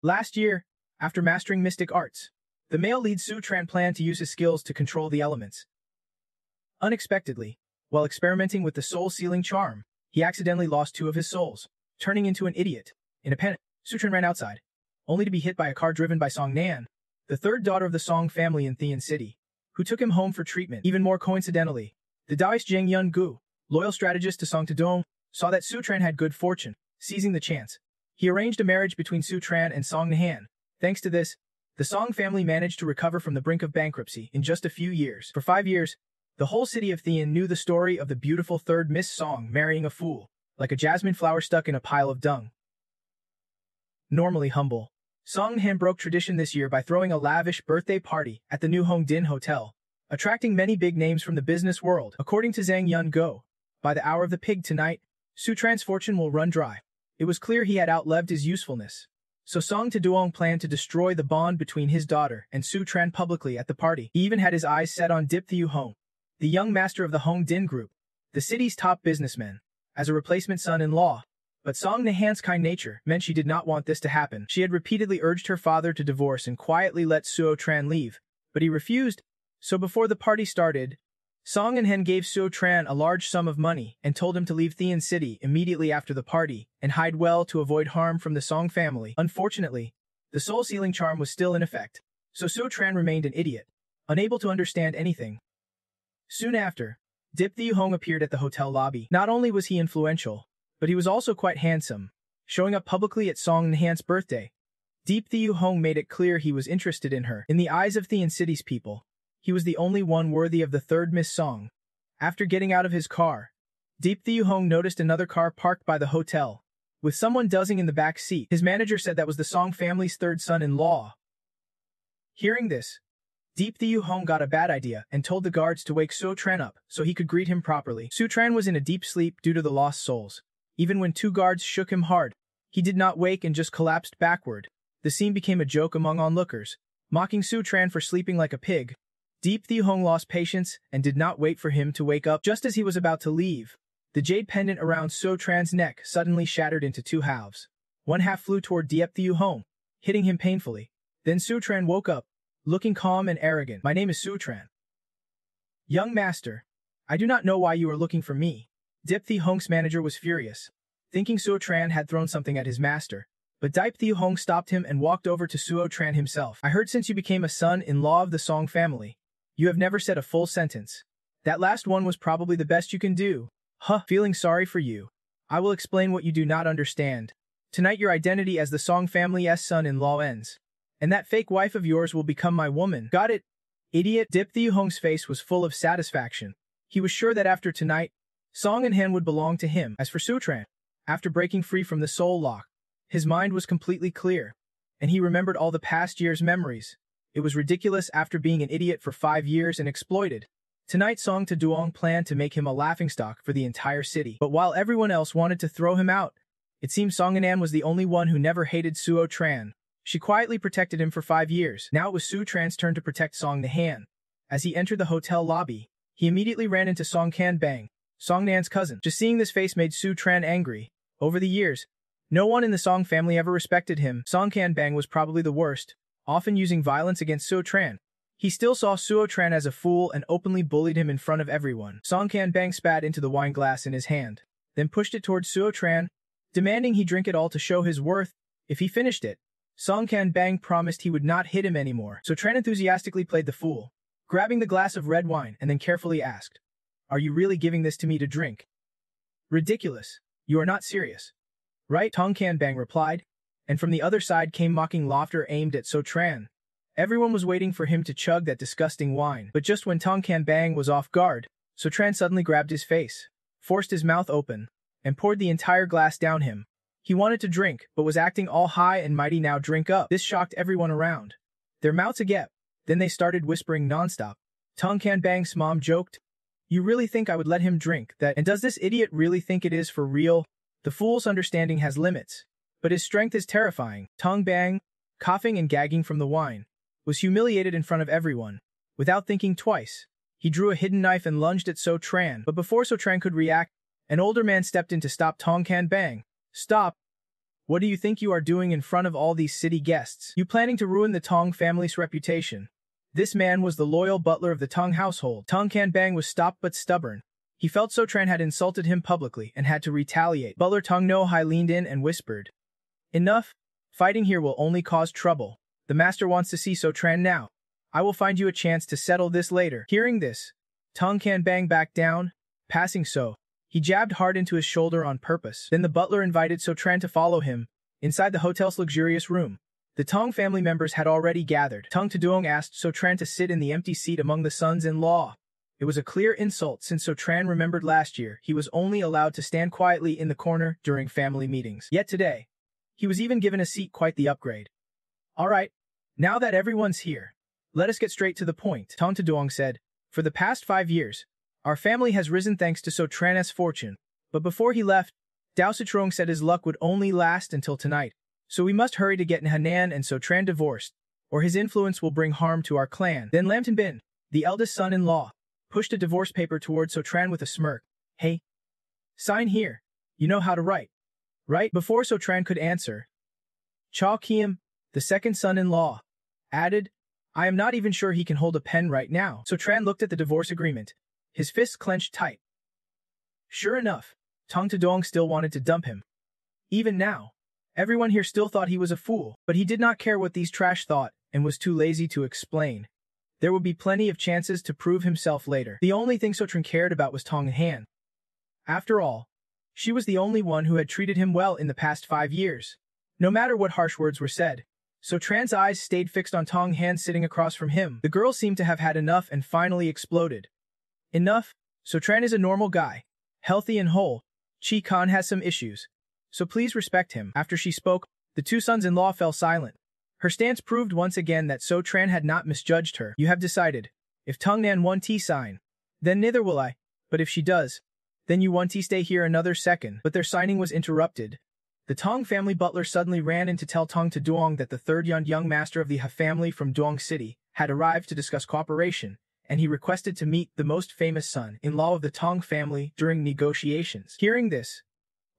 Last year, after mastering mystic arts, the male lead Su Tran planned to use his skills to control the elements. Unexpectedly, while experimenting with the soul-sealing charm, he accidentally lost 2 of his souls, turning into an idiot. In a panic, Su Tran ran outside, only to be hit by a car driven by Song Nan, the 3rd daughter of the Song family in Thean City, who took him home for treatment. Even more coincidentally, the Daoist Zhang Yun-gu, loyal strategist to Song Tadong, saw that Su Tran had good fortune. Seizing the chance, he arranged a marriage between Su Tran and Song Nahan. Thanks to this, the Song family managed to recover from the brink of bankruptcy in just a few years. For 5 years, the whole city of Thean knew the story of the beautiful 3rd Miss Song marrying a fool, like a jasmine flower stuck in a pile of dung. Normally humble, Song Nahan broke tradition this year by throwing a lavish birthday party at the new Hongdin Hotel, attracting many big names from the business world. According to Zhang Yun-go, by the hour of the pig tonight, Su Tran's fortune will run dry. It was clear he had outlived his usefulness. So Song Taduong planned to destroy the bond between his daughter and Su Tran publicly at the party. He even had his eyes set on Dip Thiu Hong, the young master of the Hong Din Group, the city's top businessman, as a replacement son-in-law. But Song Nahan's kind nature meant she did not want this to happen. She had repeatedly urged her father to divorce and quietly let Suo Tran leave, but he refused. So before the party started, Song Nahan gave Suo Tran a large sum of money and told him to leave Thean City immediately after the party and hide well to avoid harm from the Song family. Unfortunately, the soul-sealing charm was still in effect, so Suo Tran remained an idiot, unable to understand anything. Soon after, Dip Thiu Hong appeared at the hotel lobby. Not only was he influential, but he was also quite handsome, showing up publicly at Song Nahan's birthday. Dip Thiu Hong made it clear he was interested in her. In the eyes of Thean City's people, he was the only one worthy of the 3rd Miss Song. After getting out of his car, Dip Thiu Hong noticed another car parked by the hotel, with someone dozing in the back seat. His manager said that was the Song family's 3rd son-in-law. Hearing this, Dip Thiu Hong got a bad idea and told the guards to wake Su Tran up so he could greet him properly. Su Tran was in a deep sleep due to the lost souls. Even when 2 guards shook him hard, he did not wake and just collapsed backward. The scene became a joke among onlookers, mocking Su Tran for sleeping like a pig. Dip Thiu Hong lost patience and did not wait for him to wake up. Just as he was about to leave, the jade pendant around Su Tran's neck suddenly shattered into 2 halves. One half flew toward Dip Thiu Hong, hitting him painfully. Then Su Tran woke up, looking calm and arrogant. "My name is Su Tran. Young master, I do not know why you are looking for me." Dip Thiu Hong's manager was furious, thinking Suo Tran had thrown something at his master. But Dip Thiu Hong stopped him and walked over to Suo Tran himself. "I heard since you became a son-in-law of the Song family, you have never said a full sentence. That last one was probably the best you can do." "Huh, feeling sorry for you. I will explain what you do not understand. Tonight your identity as the Song family's son-in-law ends, and that fake wife of yours will become my woman. Got it? Idiot." Dip Thiu Hong's face was full of satisfaction. He was sure that after tonight, Song and Han would belong to him. As for Su Tran, after breaking free from the soul lock, his mind was completely clear, and he remembered all the past year's memories. It was ridiculous after being an idiot for 5 years and exploited. Tonight Song Taduong planned to make him a laughingstock for the entire city. But while everyone else wanted to throw him out, it seemed Song Anan was the only one who never hated Suo Tran. She quietly protected him for 5 years. Now it was Su Tran's turn to protect Song Nahan. As he entered the hotel lobby, he immediately ran into Song Kan Bang, Song Nan's cousin. Just seeing this face made Su Tran angry. Over the years, no one in the Song family ever respected him. Song Kan Bang was probably the worst, often using violence against Suo Tran. He still saw Suo Tran as a fool and openly bullied him in front of everyone. Song Kan Bang spat into the wine glass in his hand, then pushed it towards Suo Tran, demanding he drink it all to show his worth. If he finished it, Song Kan Bang promised he would not hit him anymore. So Tran enthusiastically played the fool, grabbing the glass of red wine and then carefully asked, "Are you really giving this to me to drink?" "Ridiculous. You are not serious, right?" Song Kan Bang replied, and from the other side came mocking laughter aimed at Suo Tran. Everyone was waiting for him to chug that disgusting wine, but just when Song Kan Bang was off guard, Suo Tran suddenly grabbed his face, forced his mouth open, and poured the entire glass down him. He wanted to drink, but was acting all high and mighty. "Now drink up." This shocked everyone around. Their mouths agape. Then they started whispering nonstop. Song Kan Bang's mom joked, "You really think I would let him drink that? And does this idiot really think it is for real?" The fool's understanding has limits, but his strength is terrifying. Song Bang, coughing and gagging from the wine, was humiliated in front of everyone. Without thinking twice, he drew a hidden knife and lunged at Suo Tran. But before Suo Tran could react, an older man stepped in to stop Song Kan Bang. "Stop! What do you think you are doing in front of all these city guests? You planning to ruin the Tong family's reputation? This man was the loyal butler of the Tong household. Tong Kanbang was stopped but stubborn. He felt So Tran had insulted him publicly and had to retaliate. Butler Tong No Hai leaned in and whispered, "Enough. Fighting here will only cause trouble. The master wants to see So Tran now. I will find you a chance to settle this later." Hearing this, Tong Kanbang backed down, passing So. He jabbed hard into his shoulder on purpose. Then the butler invited So Tran to follow him. Inside the hotel's luxurious room, the Tong family members had already gathered. Tong Taduong asked So Tran to sit in the empty seat among the sons-in-law. It was a clear insult since So Tran remembered last year he was only allowed to stand quietly in the corner during family meetings. Yet today, he was even given a seat, quite the upgrade. "Alright, now that everyone's here, let us get straight to the point," Tong Taduong said. "For the past 5 years, our family has risen thanks to So Tran's fortune, but before he left, Dao Sichuang said his luck would only last until tonight, so we must hurry to get Hanan and So Tran divorced, or his influence will bring harm to our clan." Then Lam Tinbin, the eldest son-in-law, pushed a divorce paper toward So Tran with a smirk. "Hey, sign here. You know how to write, right?" Before So Tran could answer, Cha Kiem, the second son-in-law, added, "I am not even sure he can hold a pen right now." So Tran looked at the divorce agreement, his fists clenched tight. Sure enough, Tong Taduong still wanted to dump him. Even now, everyone here still thought he was a fool, but he did not care what these trash thought and was too lazy to explain. There would be plenty of chances to prove himself later. The only thing So Tran cared about was Tong Han. After all, she was the only one who had treated him well in the past 5 years. No matter what harsh words were said, So Tran's eyes stayed fixed on Tong Han sitting across from him. The girl seemed to have had enough and finally exploded. "Enough. So Tran is a normal guy, healthy and whole. Chi Khan has some issues, so please respect him." After she spoke, the two sons-in-law fell silent. Her stance proved once again that So Tran had not misjudged her. "You have decided. If Tong Nan won't sign, then neither will I, but if she does, then you won't stay here another second." But their signing was interrupted. The Tong family butler suddenly ran in to tell Tong Taduong that the third young master of the Ha family from Duong City had arrived to discuss cooperation, and he requested to meet the most famous son-in-law of the Tong family during negotiations. Hearing this,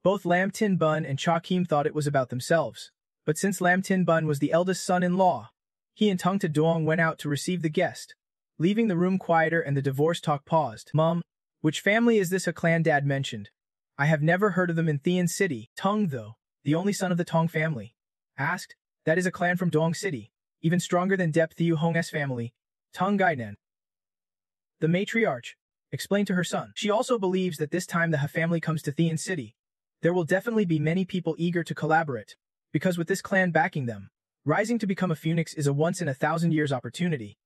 both Lam Tin Bun and Cha Kim thought it was about themselves. But since Lam Tin Bun was the eldest son-in-law, he and Tong Taduong went out to receive the guest, leaving the room quieter and the divorce talk paused. "Mom, which family is this?" a clan dad mentioned. "I have never heard of them in Thean City." Tong, though, the only son of the Tong family, asked. "That is a clan from Duong City, even stronger than Dep Thiu Hong's family, Tong Gainan." The matriarch explained to her son. She also believes that this time the Ha family comes to Thean City, there will definitely be many people eager to collaborate, because with this clan backing them, rising to become a phoenix is a once-in-a-thousand-years opportunity.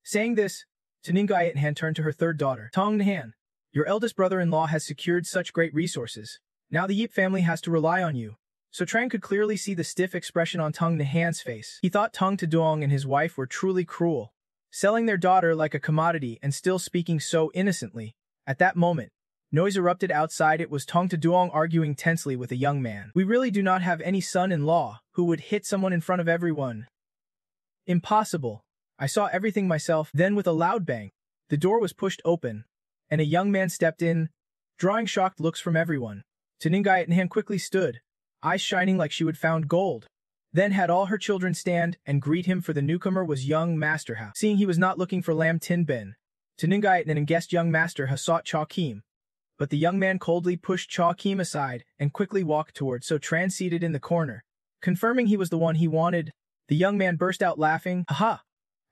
Saying this, Taningai Han turned to her third daughter. "Tong Nan, your eldest brother-in-law has secured such great resources. Now the Yip family has to rely on you." So Tran could clearly see the stiff expression on Tong Nahan's face. He thought Tong Taduong and his wife were truly cruel, selling their daughter like a commodity and still speaking so innocently. At that moment, noise erupted outside. It was Tong Taduong arguing tensely with a young man. "We really do not have any son-in-law who would hit someone in front of everyone." "Impossible. I saw everything myself." Then with a loud bang, the door was pushed open, and a young man stepped in, drawing shocked looks from everyone. Taningai Han quickly stood, eyes shining like she would found gold. Then had all her children stand and greet him, for the newcomer was young Master Ha. Seeing he was not looking for Lam Tin Bin, Taningai and guessed young Master Ha sought Cha Kim. But the young man coldly pushed Cha Kim aside and quickly walked towards So Tran seated in the corner. Confirming he was the one he wanted, the young man burst out laughing. "Haha!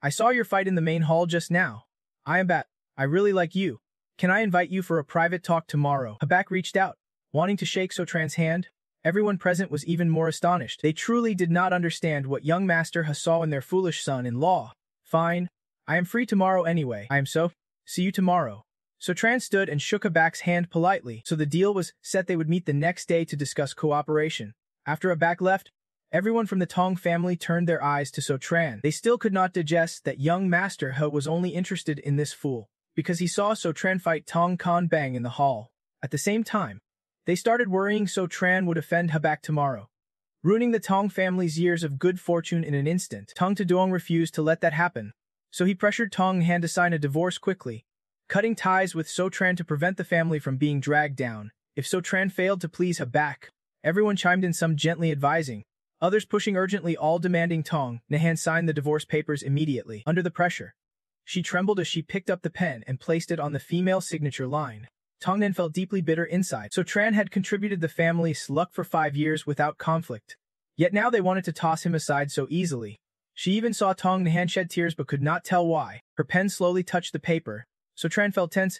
I saw your fight in the main hall just now. I am Bat. I really like you. Can I invite you for a private talk tomorrow?" Habak reached out, wanting to shake So Tran's hand. Everyone present was even more astonished. They truly did not understand what young Master Ha saw in their foolish son-in-law. "Fine. I am free tomorrow anyway." "I am so. See you tomorrow." So Tran stood and shook Habak's hand politely. So the deal was set. They would meet the next day to discuss cooperation. After Habak left, everyone from the Tong family turned their eyes to So Tran. They still could not digest that young Master Ha was only interested in this fool, because he saw So Tran fight Tong Kan Bang in the hall. At the same time, they started worrying So Tran would offend Habak tomorrow, ruining the Tong family's years of good fortune in an instant. Tong Taduong refused to let that happen, so he pressured Tong Han to sign a divorce quickly, cutting ties with So Tran to prevent the family from being dragged down. If So Tran failed to please Habak, Everyone chimed in, some gently advising, others pushing urgently, all demanding Tong Nahan sign the divorce papers immediately. Under the pressure, she trembled as she picked up the pen and placed it on the female signature line. Tong Nan felt deeply bitter inside. So Tran had contributed the family's luck for 5 years without conflict. Yet now they wanted to toss him aside so easily. She even saw Tong Nahan shed tears but could not tell why. Her pen slowly touched the paper, so Tran felt tense,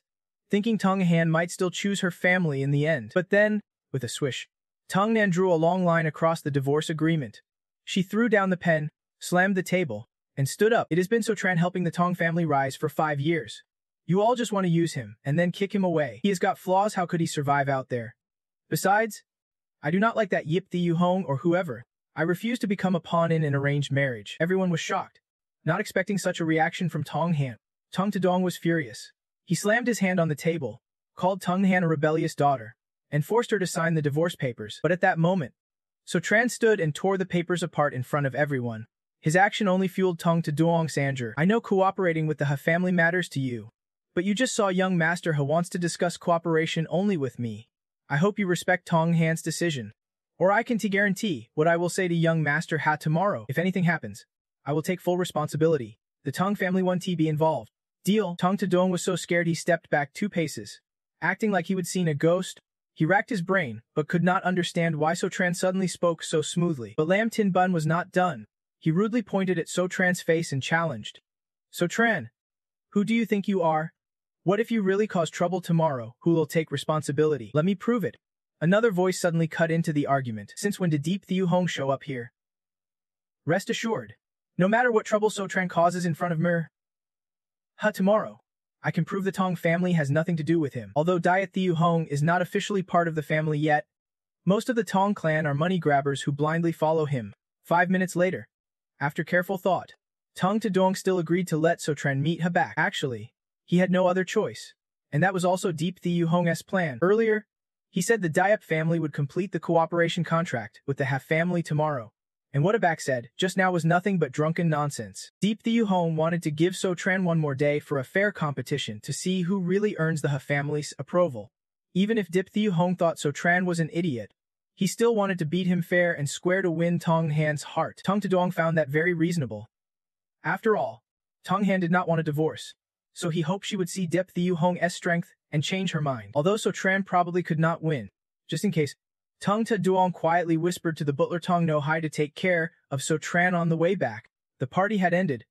thinking Tong Nahan might still choose her family in the end. But then, with a swish, Tong Nan drew a long line across the divorce agreement. She threw down the pen, slammed the table, and stood up. It has been So Tran helping the Tong family rise for 5 years. You all just want to use him and then kick him away. He has got flaws, how could he survive out there? Besides, I do not like that Yip Thieu Hong or whoever. I refuse to become a pawn in an arranged marriage. Everyone was shocked, not expecting such a reaction from Tong Han. Tong Tadong was furious. He slammed his hand on the table, called Tong Han a rebellious daughter, and forced her to sign the divorce papers. But at that moment, So Tran stood and tore the papers apart in front of everyone. His action only fueled Tong Tadong's anger. I know cooperating with the Ha family matters to you, but you just saw young Master Ha wants to discuss cooperation only with me. I hope you respect Tong Han's decision, or I can guarantee what I will say to young Master Ha tomorrow. If anything happens, I will take full responsibility. The Tong family won't be involved. Deal. Tong Tadong was so scared he stepped back 2 paces, acting like he would seen a ghost. He racked his brain, but could not understand why So Tran suddenly spoke so smoothly. But Lam Tin Bun was not done. He rudely pointed at So Tran's face and challenged. So Tran, who do you think you are? What if you really cause trouble tomorrow? Who will take responsibility? Let me prove it. Another voice suddenly cut into the argument. Since when did Deep Thieu Hong show up here? Rest assured, no matter what trouble So Tran causes in front of Mir Ha tomorrow, I can prove the Tong family has nothing to do with him. Although Diet Thieu Hong is not officially part of the family yet, most of the Tong clan are money grabbers who blindly follow him. 5 minutes later, after careful thought, Tong Tadong still agreed to let So Tran meet Ha back. Actually, he had no other choice, and that was also Deep Thieu Hong's plan. Earlier, he said the Diep family would complete the cooperation contract with the Ha family tomorrow, and what Abak said just now was nothing but drunken nonsense. Deep Thieu Hong wanted to give So Tran 1 more day for a fair competition to see who really earns the Ha family's approval. Even if Deep Thieu Hong thought So Tran was an idiot, he still wanted to beat him fair and square to win Tong Han's heart. Tong Tadong found that very reasonable. After all, Tong Han did not want a divorce, so he hoped she would see Deep Thieu Hong's strength and change her mind. Although So Tran probably could not win, just in case, Tong Tadong quietly whispered to the butler Tong No Hai to take care of So Tran on the way back. The party had ended,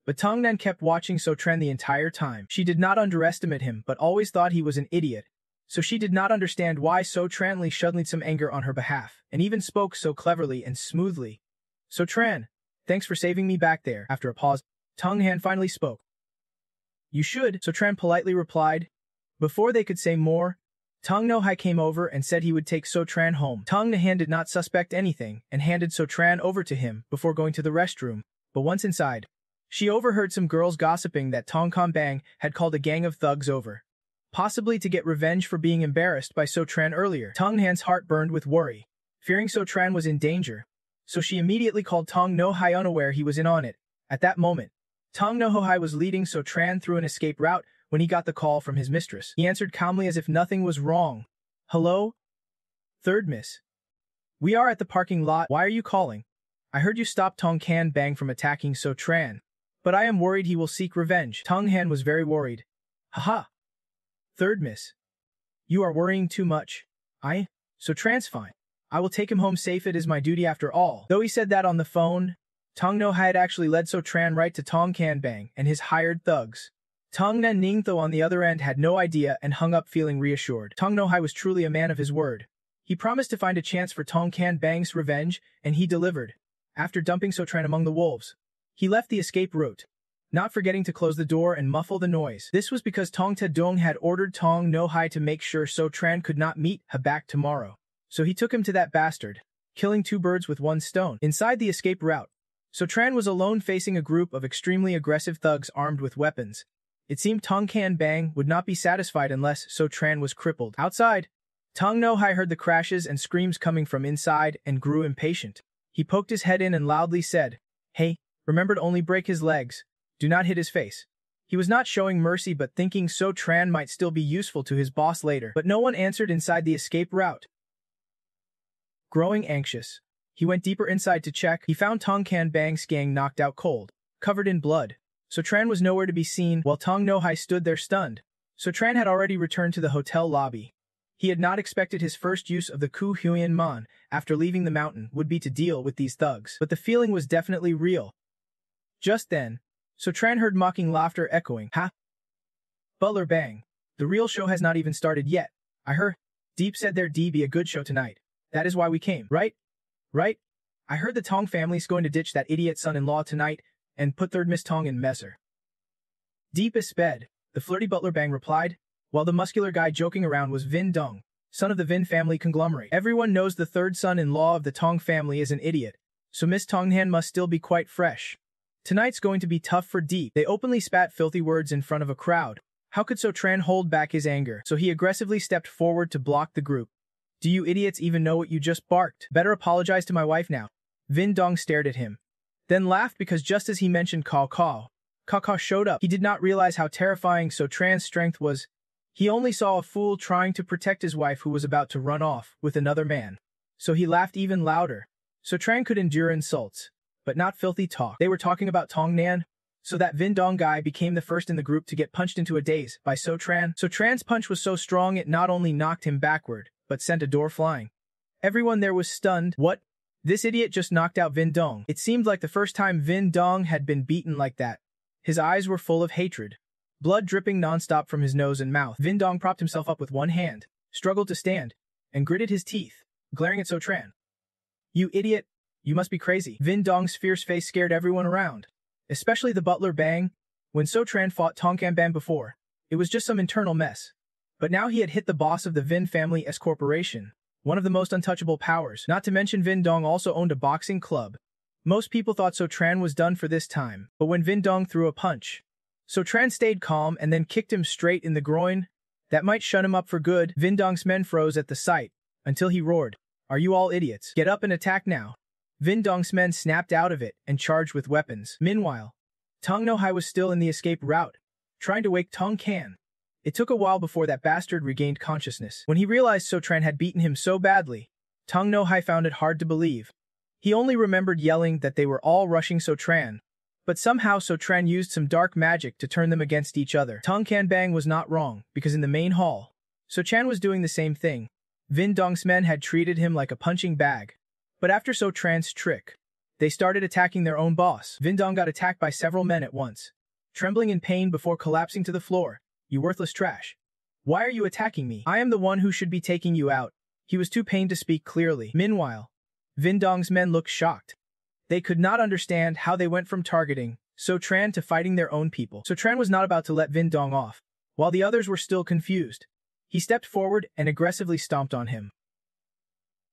but Tong Nan kept watching So Tran the entire time. She did not underestimate him but always thought he was an idiot, so she did not understand why So Tran showed some anger on her behalf, and even spoke so cleverly and smoothly. So Tran, thanks for saving me back there. After a pause, Tong Han finally spoke. You should, So Tran politely replied. Before they could say more, Tong No Hai came over and said he would take So Tran home. Tong Nahan did not suspect anything and handed So Tran over to him before going to the restroom, but once inside, she overheard some girls gossiping that Tong Kon Bang had called a gang of thugs over, possibly to get revenge for being embarrassed by So Tran earlier. Tong Han's heart burned with worry, fearing So Tran was in danger, so she immediately called Tong No Hai unaware he was in on it. At that moment, Tong No Hai was leading So Tran through an escape route when he got the call from his mistress. He answered calmly as if nothing was wrong. Hello? Third miss. We are at the parking lot. Why are you calling? I heard you stop Tong Kan Bang from attacking So Tran, but I am worried he will seek revenge. Tong Han was very worried. Haha. Third miss. You are worrying too much. So Tran's fine. I will take him home safe, it is my duty after all. Though he said that on the phone, Tong No Hai had actually led So Tran right to Tong Kan Bang and his hired thugs. Tong Nan Ning Tho on the other end had no idea and hung up feeling reassured. Tong No Hai was truly a man of his word. He promised to find a chance for Tong Kan Bang's revenge, and he delivered. After dumping So Tran among the wolves, he left the escape route, not forgetting to close the door and muffle the noise. This was because Tong Tadong had ordered Tong No Hai to make sure So Tran could not meet Ha back tomorrow. So he took him to that bastard, killing 2 birds with 1 stone. Inside the escape route, So Tran was alone facing a group of extremely aggressive thugs armed with weapons. It seemed Tong Kan Bang would not be satisfied unless So Tran was crippled. Outside, Tong No Hai heard the crashes and screams coming from inside and grew impatient. He poked his head in and loudly said, "Hey, remember to only break his legs. Do not hit his face." He was not showing mercy but thinking So Tran might still be useful to his boss later. But no one answered inside the escape route. Growing anxious, he went deeper inside to check. He found Tong Can Bang's gang knocked out cold, covered in blood. So Tran was nowhere to be seen while Tong No Hai stood there stunned. So Tran had already returned to the hotel lobby. He had not expected his first use of the Ku Huyen Man after leaving the mountain would be to deal with these thugs, but the feeling was definitely real. Just then, So Tran heard mocking laughter echoing. Ha! Butler Bang. The real show has not even started yet. I heard. Deep said there'd be a good show tonight. That is why we came, right? Right? I heard the Tong family's going to ditch that idiot son-in-law tonight and put third Miss Tong in Messer. Deep is sped, the flirty Butler Bang replied, while the muscular guy joking around was Vin Dong, son of the Vin family conglomerate. Everyone knows the third son-in-law of the Tong family is an idiot, so Miss Tonghan must still be quite fresh. Tonight's going to be tough for Deep. They openly spat filthy words in front of a crowd. How could So Tran hold back his anger? So he aggressively stepped forward to block the group. Do you idiots even know what you just barked? Better apologize to my wife now. Vin Dong stared at him, then laughed because just as he mentioned Cao Cao showed up. He did not realize how terrifying So Tran's strength was. He only saw a fool trying to protect his wife who was about to run off with another man. So he laughed even louder. So Tran could endure insults, but not filthy talk. They were talking about Tong Nan, so that Vin Dong guy became the first in the group to get punched into a daze by So Tran. So Tran's punch was so strong it not only knocked him backward, but sent a door flying. Everyone there was stunned. What? This idiot just knocked out Vin Dong. It seemed like the first time Vin Dong had been beaten like that. His eyes were full of hatred, blood dripping nonstop from his nose and mouth. Vin Dong propped himself up with one hand, struggled to stand, and gritted his teeth, glaring at So Tran. You idiot! You must be crazy. Vin Dong's fierce face scared everyone around, especially the Butler Bang. When So Tran fought Tong Can Bang before, it was just some internal mess. But now he had hit the boss of the Vin Family S Corporation, one of the most untouchable powers. Not to mention Vin Dong also owned a boxing club. Most people thought So Tran was done for this time, but when Vin Dong threw a punch, So Tran stayed calm and then kicked him straight in the groin. That might shut him up for good. Vin Dong's men froze at the sight, until he roared, "Are you all idiots? Get up and attack now." Vin Dong's men snapped out of it and charged with weapons. Meanwhile, Tong No Hai was still in the escape route, trying to wake Tong Can. It took a while before that bastard regained consciousness. When he realized So Tran had beaten him so badly, Tong No Hai found it hard to believe. He only remembered yelling that they were all rushing So Tran, but somehow So Tran used some dark magic to turn them against each other. Tong Can Bang was not wrong, because in the main hall, So Tran was doing the same thing. Vin Dong's men had treated him like a punching bag. But after So Tran's trick, they started attacking their own boss. Vin Dong got attacked by several men at once, trembling in pain before collapsing to the floor. You worthless trash. Why are you attacking me? I am the one who should be taking you out. He was too pained to speak clearly. Meanwhile, Vin Dong's men looked shocked. They could not understand how they went from targeting So Tran to fighting their own people. So Tran was not about to let Vin Dong off, while the others were still confused. He stepped forward and aggressively stomped on him,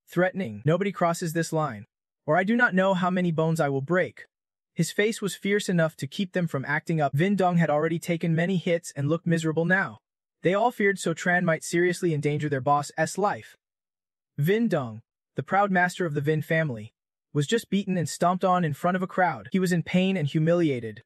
threatening, "Nobody crosses this line, or I do not know how many bones I will break." His face was fierce enough to keep them from acting up. Vin Dong had already taken many hits and looked miserable now. They all feared So Tran might seriously endanger their boss's life. Vin Dong, the proud master of the Vin family, was just beaten and stomped on in front of a crowd. He was in pain and humiliated.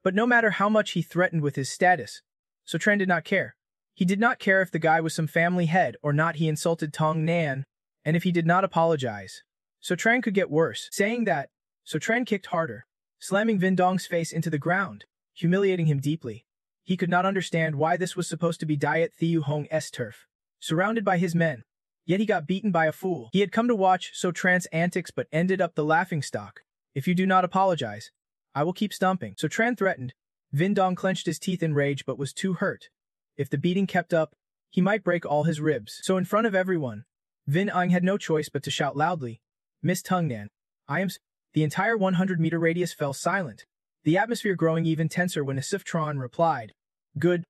But no matter how much he threatened with his status, So Tran did not care. He did not care if the guy was some family head or not. He insulted Tong Nan, and if he did not apologize, So Tran could get worse. Saying that, So Tran kicked harder, slamming Vin Dong's face into the ground, humiliating him deeply. He could not understand why this was supposed to be Diet Thieu Hong's turf, surrounded by his men. Yet he got beaten by a fool. He had come to watch So Tran's antics but ended up the laughingstock. If you do not apologize, I will keep stomping. So Tran threatened. Vin Dong clenched his teeth in rage but was too hurt. If the beating kept up, he might break all his ribs. So in front of everyone, Vin Ang had no choice but to shout loudly, "Miss Tungnan, I am." The entire 100-meter radius fell silent, the atmosphere growing even tenser when Asif replied, "Good.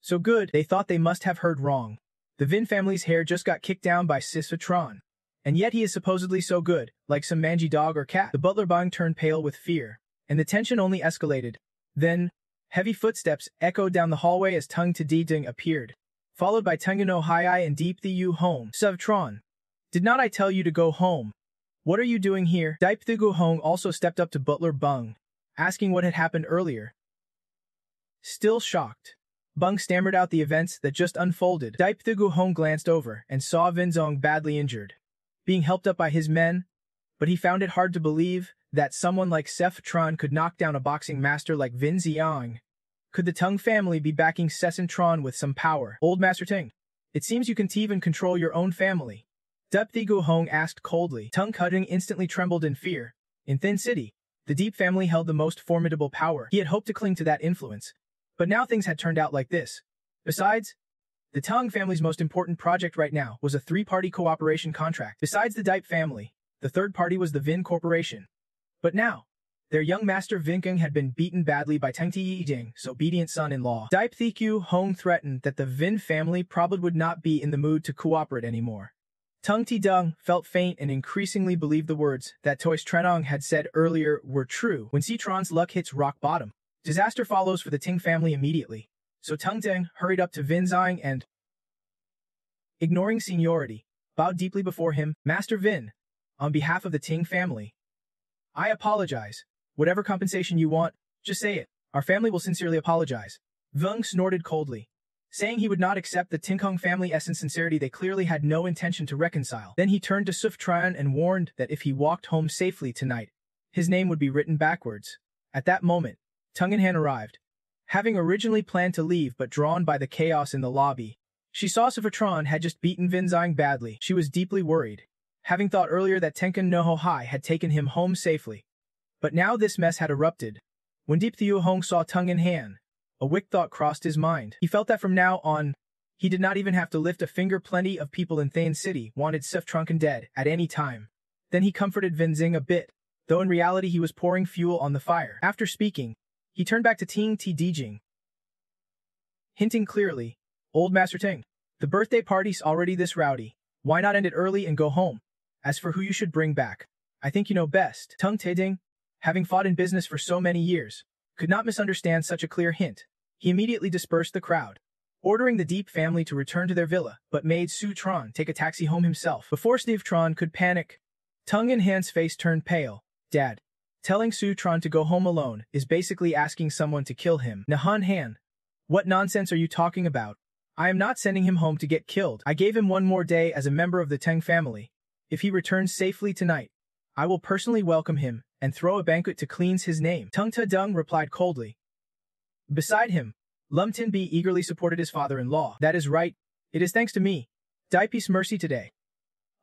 So good." They thought they must have heard wrong. The Vin family's hair just got kicked down by Sisfatron, and yet he is supposedly so good, like some mangy dog or cat. The butler Bang turned pale with fear, and the tension only escalated. Then, heavy footsteps echoed down the hallway as Tung Tadi Ding appeared, followed by Tengano Hai and Deep Thieu Home. Suvtron, did not I tell you to go home? What are you doing here? Deep Thieu Hong also stepped up to Butler Bung, asking what had happened earlier. Still shocked, Bung stammered out the events that just unfolded. Deep Thieu Hong glanced over and saw Vin Zong badly injured. being helped up by his men, but he found it hard to believe that someone like Sef Tron could knock down a boxing master like Vin Xiang. Could the Tang family be backing Sesson Tron with some power? Old Master Ting, it seems you can even control your own family. Dup Thigu Hong asked coldly. Tung Cutting instantly trembled in fear. In Thin City, the Deep family held the most formidable power. He had hoped to cling to that influence, but now things had turned out like this. Besides, the Tang family's most important project right now was a three-party cooperation contract. Besides the Dipe family, the third party was the Vin Corporation. But now, their young master Vin Keng had been beaten badly by Tang Tijing's obedient son-in-law. Dipe Thiku Hong threatened that the Vin family probably would not be in the mood to cooperate anymore. Tung Ti-dung felt faint and increasingly believed the words that Tois Trenong had said earlier were true. When Citron's luck hits rock bottom, disaster follows for the Ting family immediately. So Tung Deng hurried up to Vin Xiang and, ignoring seniority, bowed deeply before him. Master Vin, on behalf of the Ting family, I apologize. Whatever compensation you want, just say it. Our family will sincerely apologize. Vung snorted coldly, saying he would not accept the Tinkong family essence sincerity. They clearly had no intention to reconcile. Then he turned to Suf Tran and warned that if he walked home safely tonight, his name would be written backwards. At that moment, Tung In Han arrived, having originally planned to leave but drawn by the chaos in the lobby. She saw Suf Tran had just beaten Vin Xiang badly. She was deeply worried, having thought earlier that Tenkan no Ho Hai had taken him home safely. But now this mess had erupted. When Deep Thiu Hong saw Tung In Han, a wick thought crossed his mind. He felt that from now on, he did not even have to lift a finger. Plenty of people in Thane City wanted Sif Trunken dead at any time. Then he comforted Vin Xing a bit, though in reality he was pouring fuel on the fire. After speaking, he turned back to Ting Ti Dijing, hinting clearly, Old Master Ting, the birthday party's already this rowdy. Why not end it early and go home? As for who you should bring back, I think you know best. Tung Taeding, having fought in business for so many years, could not misunderstand such a clear hint. He immediately dispersed the crowd, ordering the Deep family to return to their villa, but made Su Tron take a taxi home himself. Before Steve Tron could panic, Tung In Han's face turned pale. Dad, telling Su Tron to go home alone is basically asking someone to kill him. Nahan Han, what nonsense are you talking about? I am not sending him home to get killed. I gave him one more day as a member of the Teng family. If he returns safely tonight, I will personally welcome him and throw a banquet to cleanse his name. Tung Ta Dung replied coldly. Beside him, Lum Tin Bi eagerly supported his father-in-law. That is right. It is thanks to me. Daipi's mercy today.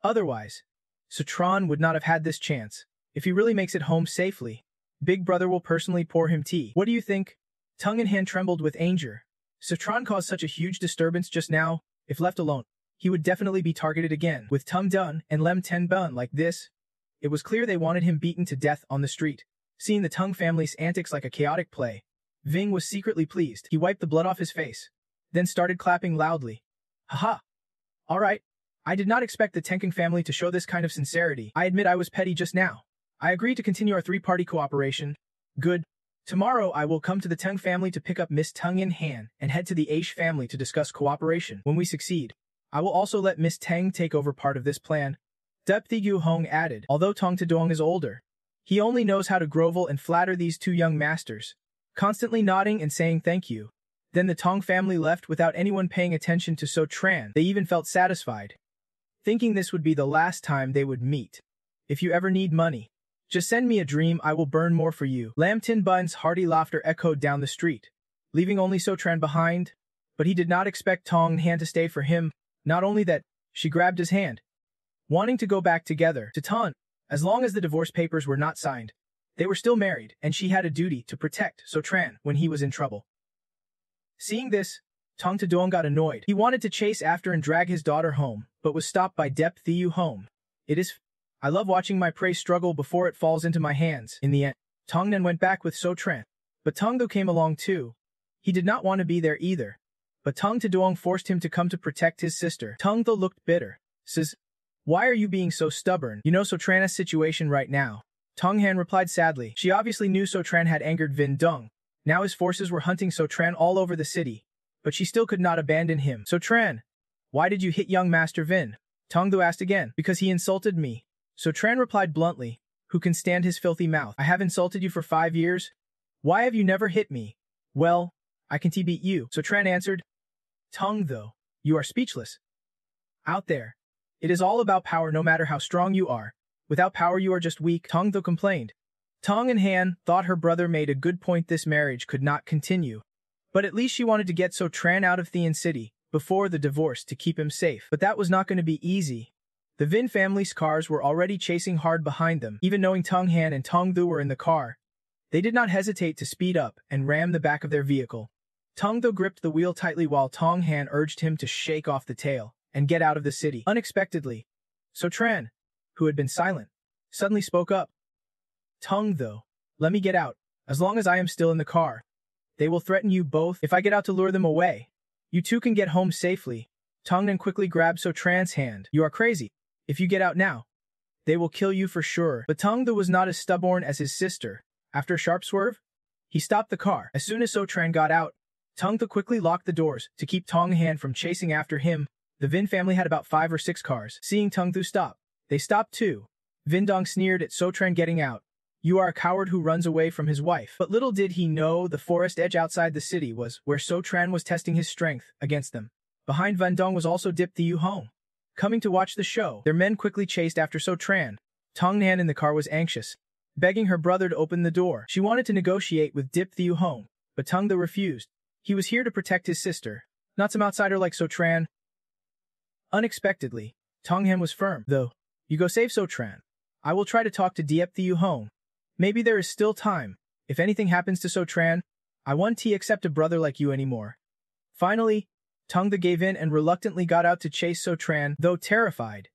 Otherwise, Sutron would not have had this chance. If he really makes it home safely, Big Brother will personally pour him tea. What do you think? Tung In Han trembled with anger. Sutron caused such a huge disturbance just now. If left alone, he would definitely be targeted again. With Tung Dun and Lem Ten Bun like this, it was clear they wanted him beaten to death on the street. Seeing the Tung family's antics like a chaotic play, Ving was secretly pleased. He wiped the blood off his face, then started clapping loudly. Haha! All right. I did not expect the Tenking family to show this kind of sincerity. I admit I was petty just now. I agree to continue our three-party cooperation. Good. Tomorrow I will come to the Teng family to pick up Miss Tung In Han and head to the Aish family to discuss cooperation. When we succeed, I will also let Miss Teng take over part of this plan. Dup Thigu Hong added, although Tong Tadong is older, he only knows how to grovel and flatter these two young masters, constantly nodding and saying thank you. Then the Tong family left without anyone paying attention to So Tran. They even felt satisfied, thinking this would be the last time they would meet. If you ever need money, just send me a dream. I will burn more for you. Lam Tin Bun's hearty laughter echoed down the street, leaving only So Tran behind. But he did not expect Tong Han to stay for him. Not only that, she grabbed his hand, wanting to go back together. To Tan, as long as the divorce papers were not signed, they were still married, and she had a duty to protect So Tran when he was in trouble. Seeing this, Tong Tadong got annoyed. He wanted to chase after and drag his daughter home, but was stopped by Dep Thiu Home. I love watching my prey struggle before it falls into my hands. In the end, Tong Nen went back with So Tran, but Tong Do came along too. He did not want to be there either, but Tong Tadong forced him to come to protect his sister. Tong Do looked bitter. Says, why are you being so stubborn? You know So Tran's situation right now. Tong Han replied sadly. She obviously knew So Tran had angered Vin Dung. Now his forces were hunting So Tran all over the city, but she still could not abandon him. So Tran, why did you hit young Master Vin? Tong Do asked again. Because he insulted me. So Tran replied bluntly. Who can stand his filthy mouth? I have insulted you for 5 years. Why have you never hit me? Well, I can beat you. So Tran answered. Tong though, you are speechless. Out there, It is all about power no matter how strong you are. Without power you are just weak, Tong Tho complained. Tong and Han thought her brother made a good point. This marriage could not continue. But at least she wanted to get So Tran out of Thean City before the divorce to keep him safe. But that was not going to be easy. The Vin family's cars were already chasing hard behind them. Even knowing Tong Han and Tong Thu were in the car, they did not hesitate to speed up and ram the back of their vehicle. Tong Thu gripped the wheel tightly while Tong Han urged him to shake off the tail and get out of the city. Unexpectedly, So Tran, who had been silent, suddenly spoke up. Tong Thu, let me get out. As long as I am still in the car, they will threaten you both. If I get out to lure them away, you two can get home safely. Tong Nan quickly grabbed So Tran's hand. You are crazy. If you get out now, they will kill you for sure. But Tong Thu was not as stubborn as his sister. After a sharp swerve, he stopped the car. As soon as So Tran got out, Tong Thu quickly locked the doors to keep Tong Han from chasing after him. The Vin family had about 5 or 6 cars. Seeing Tong Thu stop, they stopped too. Vin Dong sneered at So Tran getting out. You are a coward who runs away from his wife. But little did he know the forest edge outside the city was where So Tran was testing his strength against them. Behind Vin Dong was also Dip Thiu Hong. Coming to watch the show, their men quickly chased after So Tran. Tong Nan in the car was anxious, begging her brother to open the door. She wanted to negotiate with Dip Thiu Hong, but Tong Thu refused. He was here to protect his sister, not some outsider like So Tran. Unexpectedly, Tong Han was firm. Though, you go save So Tran. I will try to talk to Dip Thiu Hong. Maybe there is still time. If anything happens to So Tran, I won't accept a brother like you anymore. Finally, Tong Thu gave in and reluctantly got out to chase So Tran, though terrified.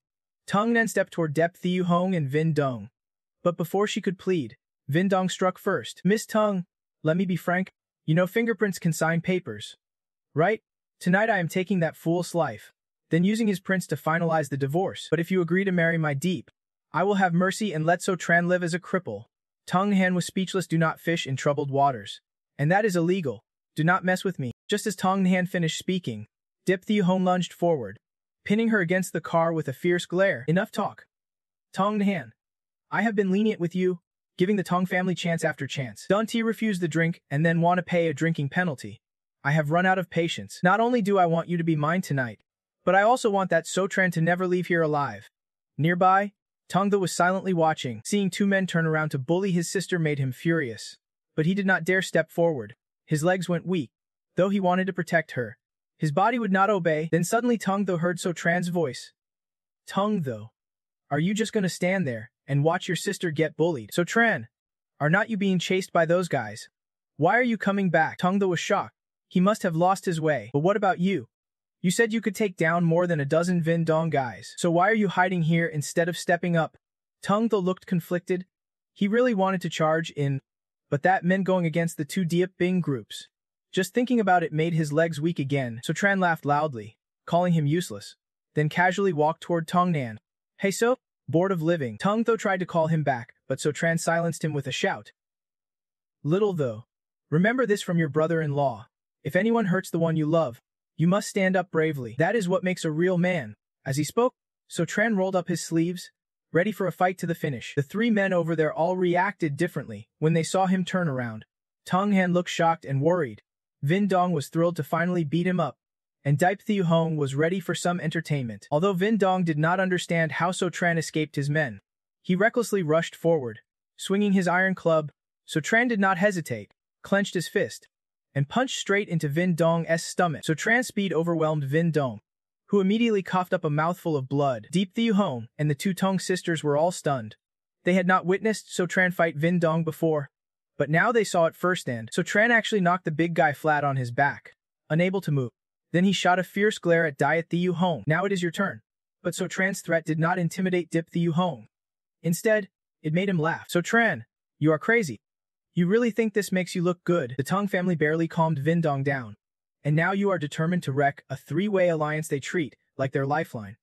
Tong Nan stepped toward Dip Thiu Hong and Vin Dong. But before she could plead, Vin Dong struck first. Miss Tong, let me be frank. You know fingerprints can sign papers, right? Tonight I am taking that fool's life, then using his prints to finalize the divorce. But if you agree to marry my Deep, I will have mercy and let So Tran live as a cripple. Tong Han was speechless. Do not fish in troubled waters. And that is illegal. Do not mess with me. Just as Tong Han finished speaking, Dip Thiu Hong lunged forward, pinning her against the car with a fierce glare. Enough talk. Tong Han, I have been lenient with you, giving the Tong family chance after chance. Don't refuse the drink and then want to pay a drinking penalty. I have run out of patience. Not only do I want you to be mine tonight, but I also want that So Tran to never leave here alive. Nearby, Tong Thu was silently watching. Seeing 2 men turn around to bully his sister made him furious. But he did not dare step forward. His legs went weak. Though he wanted to protect her, his body would not obey. Then suddenly Tong Thu heard So Tran's voice. Tong Thu, are you just going to stand there and watch your sister get bullied? So Tran, are not you being chased by those guys? Why are you coming back? Tong Thu was shocked. He must have lost his way. But what about you? You said you could take down more than a dozen Vin Dong guys. So why are you hiding here instead of stepping up? Tong Thu looked conflicted. He really wanted to charge in, but that meant going against the 2 Diep Bing groups. Just thinking about it made his legs weak again. So Tran laughed loudly, calling him useless, then casually walked toward Tong Nan. Hey So, bored of living. Tong Thu tried to call him back, but So Tran silenced him with a shout. Little Tho, remember this from your brother-in-law. If anyone hurts the one you love, you must stand up bravely. That is what makes a real man. As he spoke, So Tran rolled up his sleeves, ready for a fight to the finish. The 3 men over there all reacted differently when they saw him turn around. Tong Han looked shocked and worried. Vin Dong was thrilled to finally beat him up, and Dip Thiu Hong was ready for some entertainment. Although Vin Dong did not understand how So Tran escaped his men, he recklessly rushed forward, swinging his iron club. So Tran did not hesitate, clenched his fist, and punched straight into Vin Dong's stomach. So Tran's speed overwhelmed Vin Dong, who immediately coughed up a mouthful of blood. Dip Thiu Hong and the 2 Tong sisters were all stunned. They had not witnessed So Tran fight Vin Dong before, but now they saw it firsthand. So Tran actually knocked the big guy flat on his back, unable to move. Then he shot a fierce glare at Dip Thiu Hong. Now it is your turn. But So Tran's threat did not intimidate Dip Thiu Hong. Instead, it made him laugh. So Tran, you are crazy. You really think this makes you look good? The Tong family barely calmed Vin Dong down. And now you are determined to wreck a 3-way alliance they treat like their lifeline.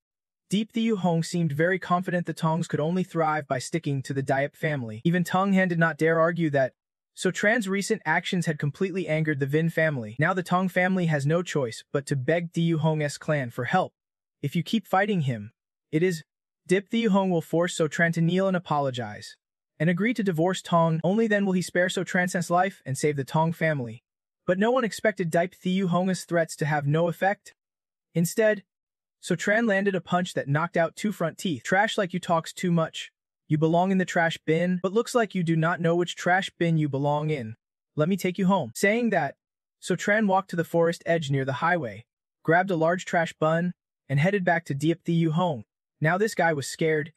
Dip Thiu Hong seemed very confident the Tongs could only thrive by sticking to the Diep family. Even Tong Han did not dare argue that. So Tran's recent actions had completely angered the Vin family. Now the Tong family has no choice but to beg Thiu Hong's clan for help. If you keep fighting him, it is Dip Thiu Hong will force So Tran to kneel and apologize, and agree to divorce Tong. Only then will he spare So Tran's life and save the Tong family. But no one expected Dip Thiu Hong's threats to have no effect. Instead, So Tran landed a punch that knocked out 2 front teeth. Trash like you talks too much. You belong in the trash bin, but looks like you do not know which trash bin you belong in. Let me take you home. Saying that, So Tran walked to the forest edge near the highway, grabbed a large trash bun, and headed back to Diep Thieu home. Now this guy was scared,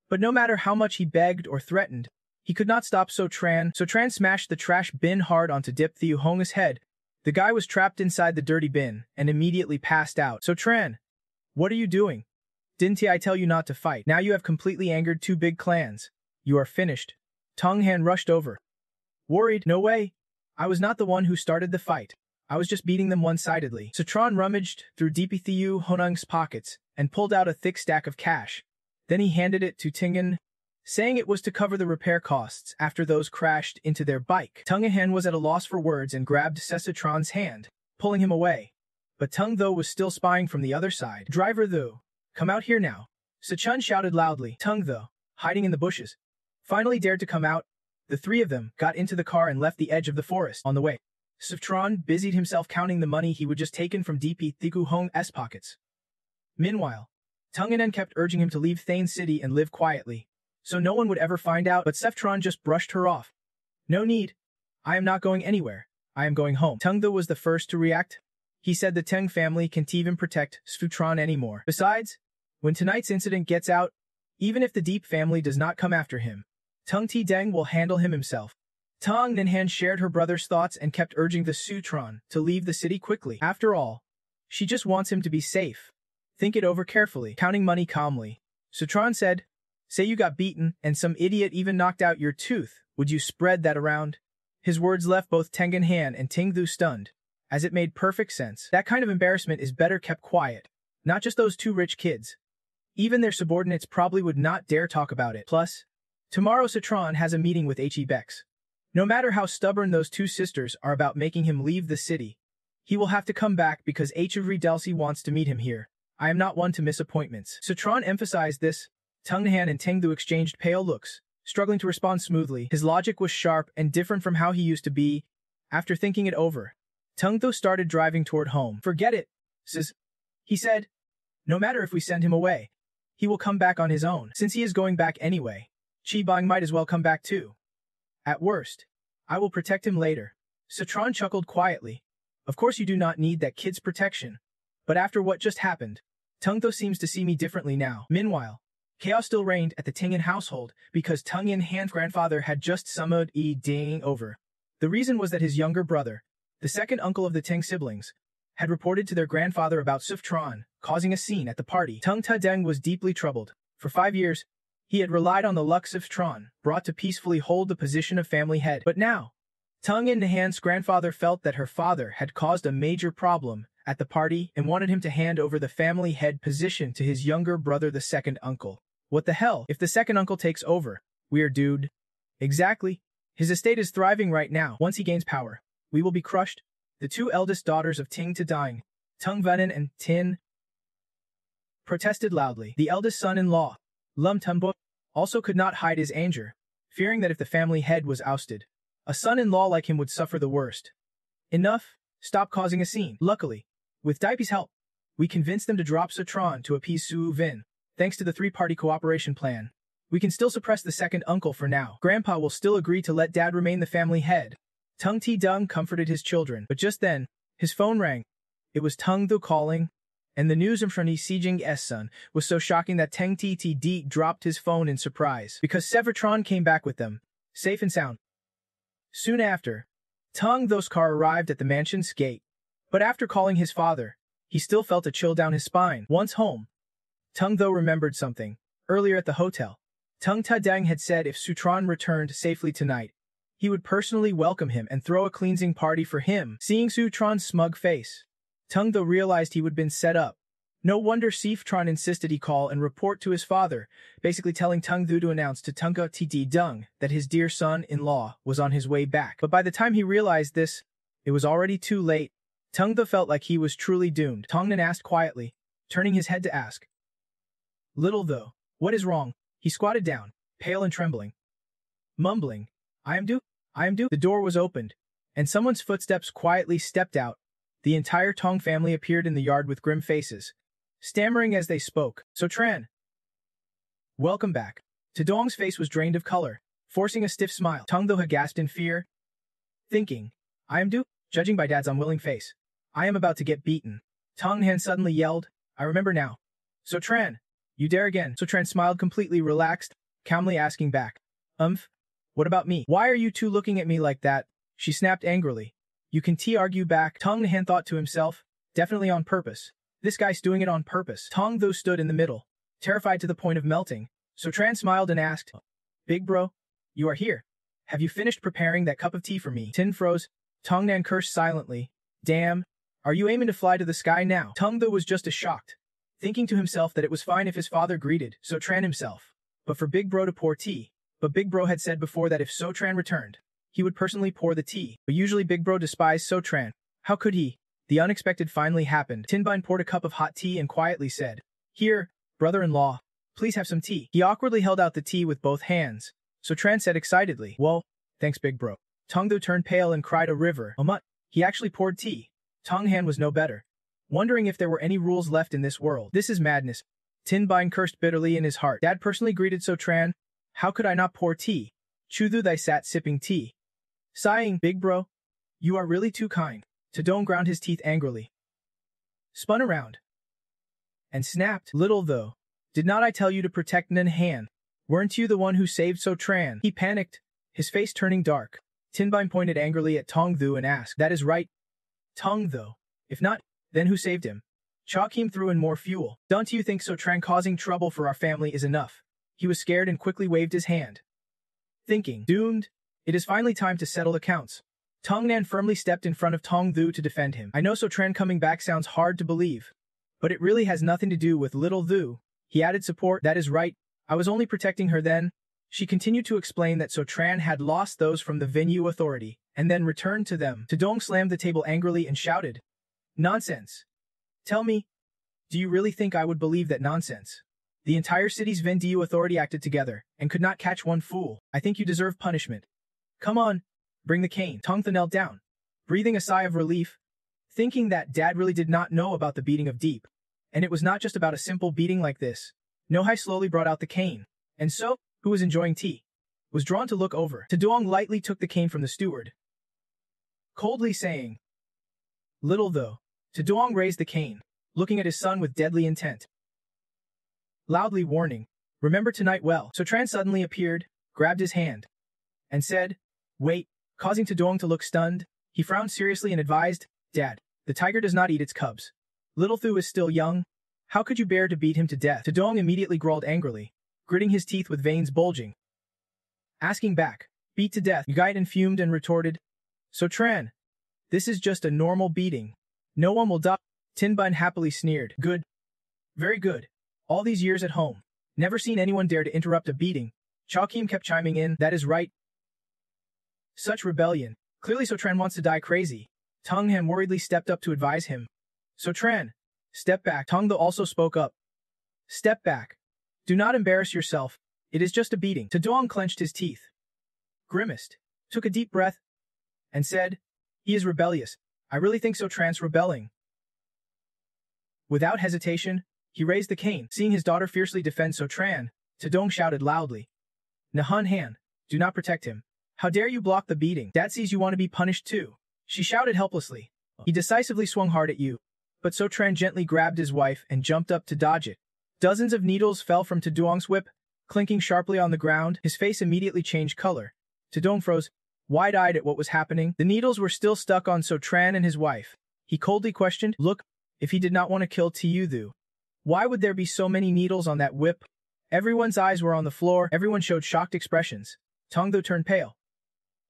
but no matter how much he begged or threatened, he could not stop So Tran. So Tran smashed the trash bin hard onto Diep Thieu Hong's head. The guy was trapped inside the dirty bin and immediately passed out. So Tran, what are you doing? Didn't I tell you not to fight? Now you have completely angered 2 big clans. You are finished. Tong Han rushed over. Worried, no way. I was not the one who started the fight. I was just beating them one-sidedly. So Tran rummaged through Diep Thieu Honung's pockets and pulled out a thick stack of cash. Then he handed it to Tingen, saying it was to cover the repair costs after those crashed into their bike. Tung Han was at a loss for words and grabbed Tran's hand, pulling him away. But Tung Tho was still spying from the other side. Driver Tho, come out here now. Chun shouted loudly. Tung Tho, hiding in the bushes, finally dared to come out. The 3 of them got into the car and left the edge of the forest. On the way, Tran busied himself counting the money he would just taken from Diep Thieu Hong's pockets. Meanwhile, Tung An kept urging him to leave Thane City and live quietly, so no one would ever find out, but Tran just brushed her off. No need. I am not going anywhere. I am going home. Tung Tho was the first to react. He said the Teng family can't even protect Tran anymore. Besides, when tonight's incident gets out, even if the Deep family does not come after him, Tung Ti Deng will handle him himself. Tong Ninhan shared her brother's thoughts and kept urging the Tran to leave the city quickly. After all, she just wants him to be safe. Think it over carefully. Counting money calmly, Tran said, say you got beaten and some idiot even knocked out your tooth. Would you spread that around? His words left both Tengen Han and Ting Thu stunned, as it made perfect sense. That kind of embarrassment is better kept quiet. Not just those 2 rich kids. Even their subordinates probably would not dare talk about it. Plus, tomorrow Tran has a meeting with He Bex. No matter how stubborn those 2 sisters are about making him leave the city, he will have to come back because Delcy wants to meet him here. I am not one to miss appointments. Tran emphasized this. Tung Han and Ting Thu exchanged pale looks, struggling to respond smoothly. His logic was sharp and different from how he used to be. After thinking it over, Tung Tho started driving toward home. Forget it, sis, he said. No matter if we send him away, he will come back on his own. Since he is going back anyway, Chi Bang might as well come back too. At worst, I will protect him later. Tran chuckled quietly. Of course you do not need that kid's protection. But after what just happened, Tung Tho seems to see me differently now. Meanwhile, chaos still reigned at the Tingen household because Tung Yin Han's grandfather had just summoned Ding over. The reason was that his younger brother, the second uncle of the Teng siblings, had reported to their grandfather about Tran, causing a scene at the party. Tung Ta Deng was deeply troubled. For 5 years, he had relied on the luck Tran, brought to peacefully hold the position of family head. But now, Tung Yin Han's grandfather felt that her father had caused a major problem at the party and wanted him to hand over the family head position to his younger brother, the second uncle. What the hell? If the second uncle takes over, we're doomed. Exactly. His estate is thriving right now. Once he gains power, we will be crushed. The 2 eldest daughters of Ting Ta Deng, Tung Venan and Tin, protested loudly. The eldest son-in-law, Lum Tumbo, also could not hide his anger, fearing that if the family head was ousted, a son-in-law like him would suffer the worst. Enough. Stop causing a scene. Luckily, with Daipi's help, we convinced them to drop Tran to appease Su Vin. Thanks to the 3-party cooperation plan, we can still suppress the second uncle for now. Grandpa will still agree to let Dad remain the family head. Tung Ti Deng comforted his children, but just then, his phone rang. It was Tung Tho calling, and the news from Sijing's son was so shocking that Teng Ti Di dropped his phone in surprise, because Tran came back with them, safe and sound. Soon after, Tung Tho's car arrived at the mansion's gate, but after calling his father, he still felt a chill down his spine. Once home, Tung Tho remembered something. Earlier at the hotel, Tung Ta Deng had said if Tran returned safely tonight, he would personally welcome him and throw a cleansing party for him. Seeing Tran's smug face, Tung Tho realized he would been set up. No wonder Tran insisted he call and report to his father, basically telling Tung Tho to announce to Tung Ti Deng that his dear son-in-law was on his way back. But by the time he realized this, it was already too late. Tung Tho felt like he was truly doomed. Tongnan asked quietly, turning his head to ask. Little Tho, what is wrong? He squatted down, pale and trembling. Mumbling, I am due. The door was opened, and someone's footsteps quietly stepped out. The entire Tong family appeared in the yard with grim faces. stammering as they spoke. So Tran. Welcome back. Tadong's face was drained of color, forcing a stiff smile. Tong though had gasped in fear, thinking, I am due, judging by Dad's unwilling face. I am about to get beaten. Tong Han suddenly yelled, I remember now. So Tran, you dare again. So Tran smiled completely relaxed, calmly asking back, what about me? Why are you two looking at me like that? She snapped angrily. You can argue back. Tong Han thought to himself, definitely on purpose. This guy's doing it on purpose. Tong though stood in the middle, terrified to the point of melting. So Tran smiled and asked, Big bro, you are here. Have you finished preparing that cup of tea for me? Tin froze. Tong Nan cursed silently. Damn, are you aiming to fly to the sky now? Tong though was just as shocked, thinking to himself that it was fine if his father greeted So Tran himself, but for Big bro to pour tea. But Big bro had said before that if So Tran returned, he would personally pour the tea. But usually Big bro despised So Tran. How could he? The unexpected finally happened. Tinbine poured a cup of hot tea and quietly said, Here, brother-in-law, please have some tea. He awkwardly held out the tea with both hands. So Tran said excitedly, Whoa, thanks Big bro. Tong though turned pale and cried a river. He actually poured tea. Tong Han was no better, wondering if there were any rules left in this world. This is madness. Tinbine cursed bitterly in his heart. Dad personally greeted So Tran. How could I not pour tea? Chuthu they sat sipping tea. Sighing, Big bro, you are really too kind. Tadong ground his teeth angrily, spun around, and snapped, Little though, did not I tell you to protect Nan Han? Weren't you the one who saved So Tran? He panicked, his face turning dark. Tinbine pointed angrily at Tong Thu and asked, That is right, Tong Thu. If not, then who saved him? Cha Kim threw in more fuel. Don't you think So Tran causing trouble for our family is enough? He was scared and quickly waved his hand, thinking, Doomed, it is finally time to settle accounts. Tong Nan firmly stepped in front of Tong Thu to defend him. I know So Tran coming back sounds hard to believe, but it really has nothing to do with little Thu. He added support. That is right, I was only protecting her then. She continued to explain that So Tran had lost those from the venue authority, and then returned to them. Tadong slammed the table angrily and shouted, Nonsense. Tell me, do you really think I would believe that nonsense? The entire city's venue authority acted together, and could not catch one fool. I think you deserve punishment. Come on, bring the cane. Tong Thu knelt down, breathing a sigh of relief, thinking that Dad really did not know about the beating of Deep. And it was not just about a simple beating like this. Nohai slowly brought out the cane, and So, who was enjoying tea, was drawn to look over. Tadong lightly took the cane from the steward, coldly saying, Little though. Tadong raised the cane, looking at his son with deadly intent, loudly warning, Remember tonight well. So Tran suddenly appeared, grabbed his hand, and said, Wait, causing Tadong to look stunned. He frowned seriously and advised, Dad, the tiger does not eat its cubs. Little Thu is still young. How could you bear to beat him to death? Tadong immediately growled angrily, gritting his teeth with veins bulging, asking back, Beat to death? Gaiden fumed and retorted, So Tran, this is just a normal beating. No one will die. Tinbine happily sneered. Good. Very good. All these years at home, never seen anyone dare to interrupt a beating. Cha Kim kept chiming in. That is right. Such rebellion. Clearly So Tran wants to die crazy. Tong Han worriedly stepped up to advise him. So Tran, step back. Tong Thu also spoke up. Step back. Do not embarrass yourself. It is just a beating. Tadong clenched his teeth, grimaced, took a deep breath, and said, He is rebellious. I really think So Tran's rebelling. Without hesitation, he raised the cane. Seeing his daughter fiercely defend So Tran, Tadong shouted loudly, Nahan Han, do not protect him. How dare you block the beating? Dad sees you want to be punished too. She shouted helplessly. He decisively swung hard at you, but So Tran gently grabbed his wife and jumped up to dodge it. Dozens of needles fell from Tadong's whip, clinking sharply on the ground. His face immediately changed color. Tadong froze, wide-eyed at what was happening. The needles were still stuck on So Tran and his wife. He coldly questioned, Look, if he did not want to kill Tiyuthu, why would there be so many needles on that whip? Everyone's eyes were on the floor. Everyone showed shocked expressions. Tong Thu turned pale,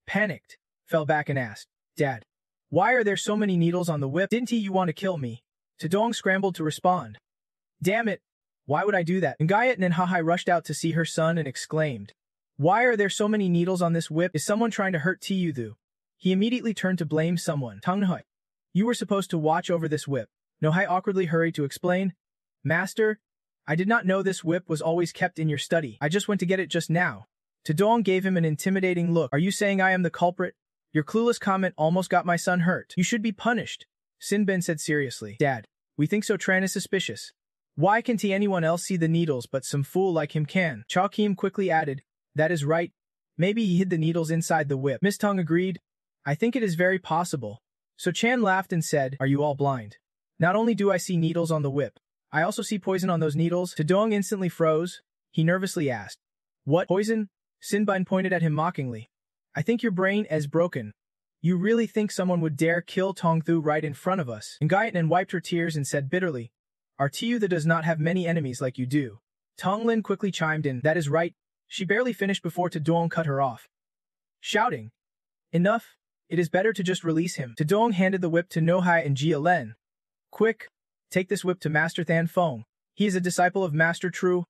panicked, fell back and asked, Dad, why are there so many needles on the whip? Didn't you want to kill me? Tadong scrambled to respond. Damn it! Why would I do that? Ngayat Nanhahai rushed out to see her son and exclaimed, Why are there so many needles on this whip? Is someone trying to hurt Tiyuthu? He immediately turned to blame someone. Tanghai, you were supposed to watch over this whip. Nohai awkwardly hurried to explain, Master, I did not know this whip was always kept in your study. I just went to get it just now. Tadong gave him an intimidating look. Are you saying I am the culprit? Your clueless comment almost got my son hurt. You should be punished. Sinbin said seriously. Dad, we think So Tran is suspicious. Why can't anyone else see the needles but some fool like him can? Cha Kim quickly added, that is right. Maybe he hid the needles inside the whip. Miss Tong agreed. I think it is very possible. So Chan laughed and said, are you all blind? Not only do I see needles on the whip, I also see poison on those needles. Tudong instantly froze. He nervously asked, what poison? Sinbin pointed at him mockingly. I think your brain is broken. You really think someone would dare kill Tong Thu right in front of us? Ngayatnan wiped her tears and said bitterly, our Tiyutha does not have many enemies like you do. Tong Lin quickly chimed in, that is right. She barely finished before Tudong cut her off, shouting, enough. It is better to just release him. Tudong handed the whip to Nohai and Jia Len. Quick, take this whip to Master Than Fong. He is a disciple of Master Tru.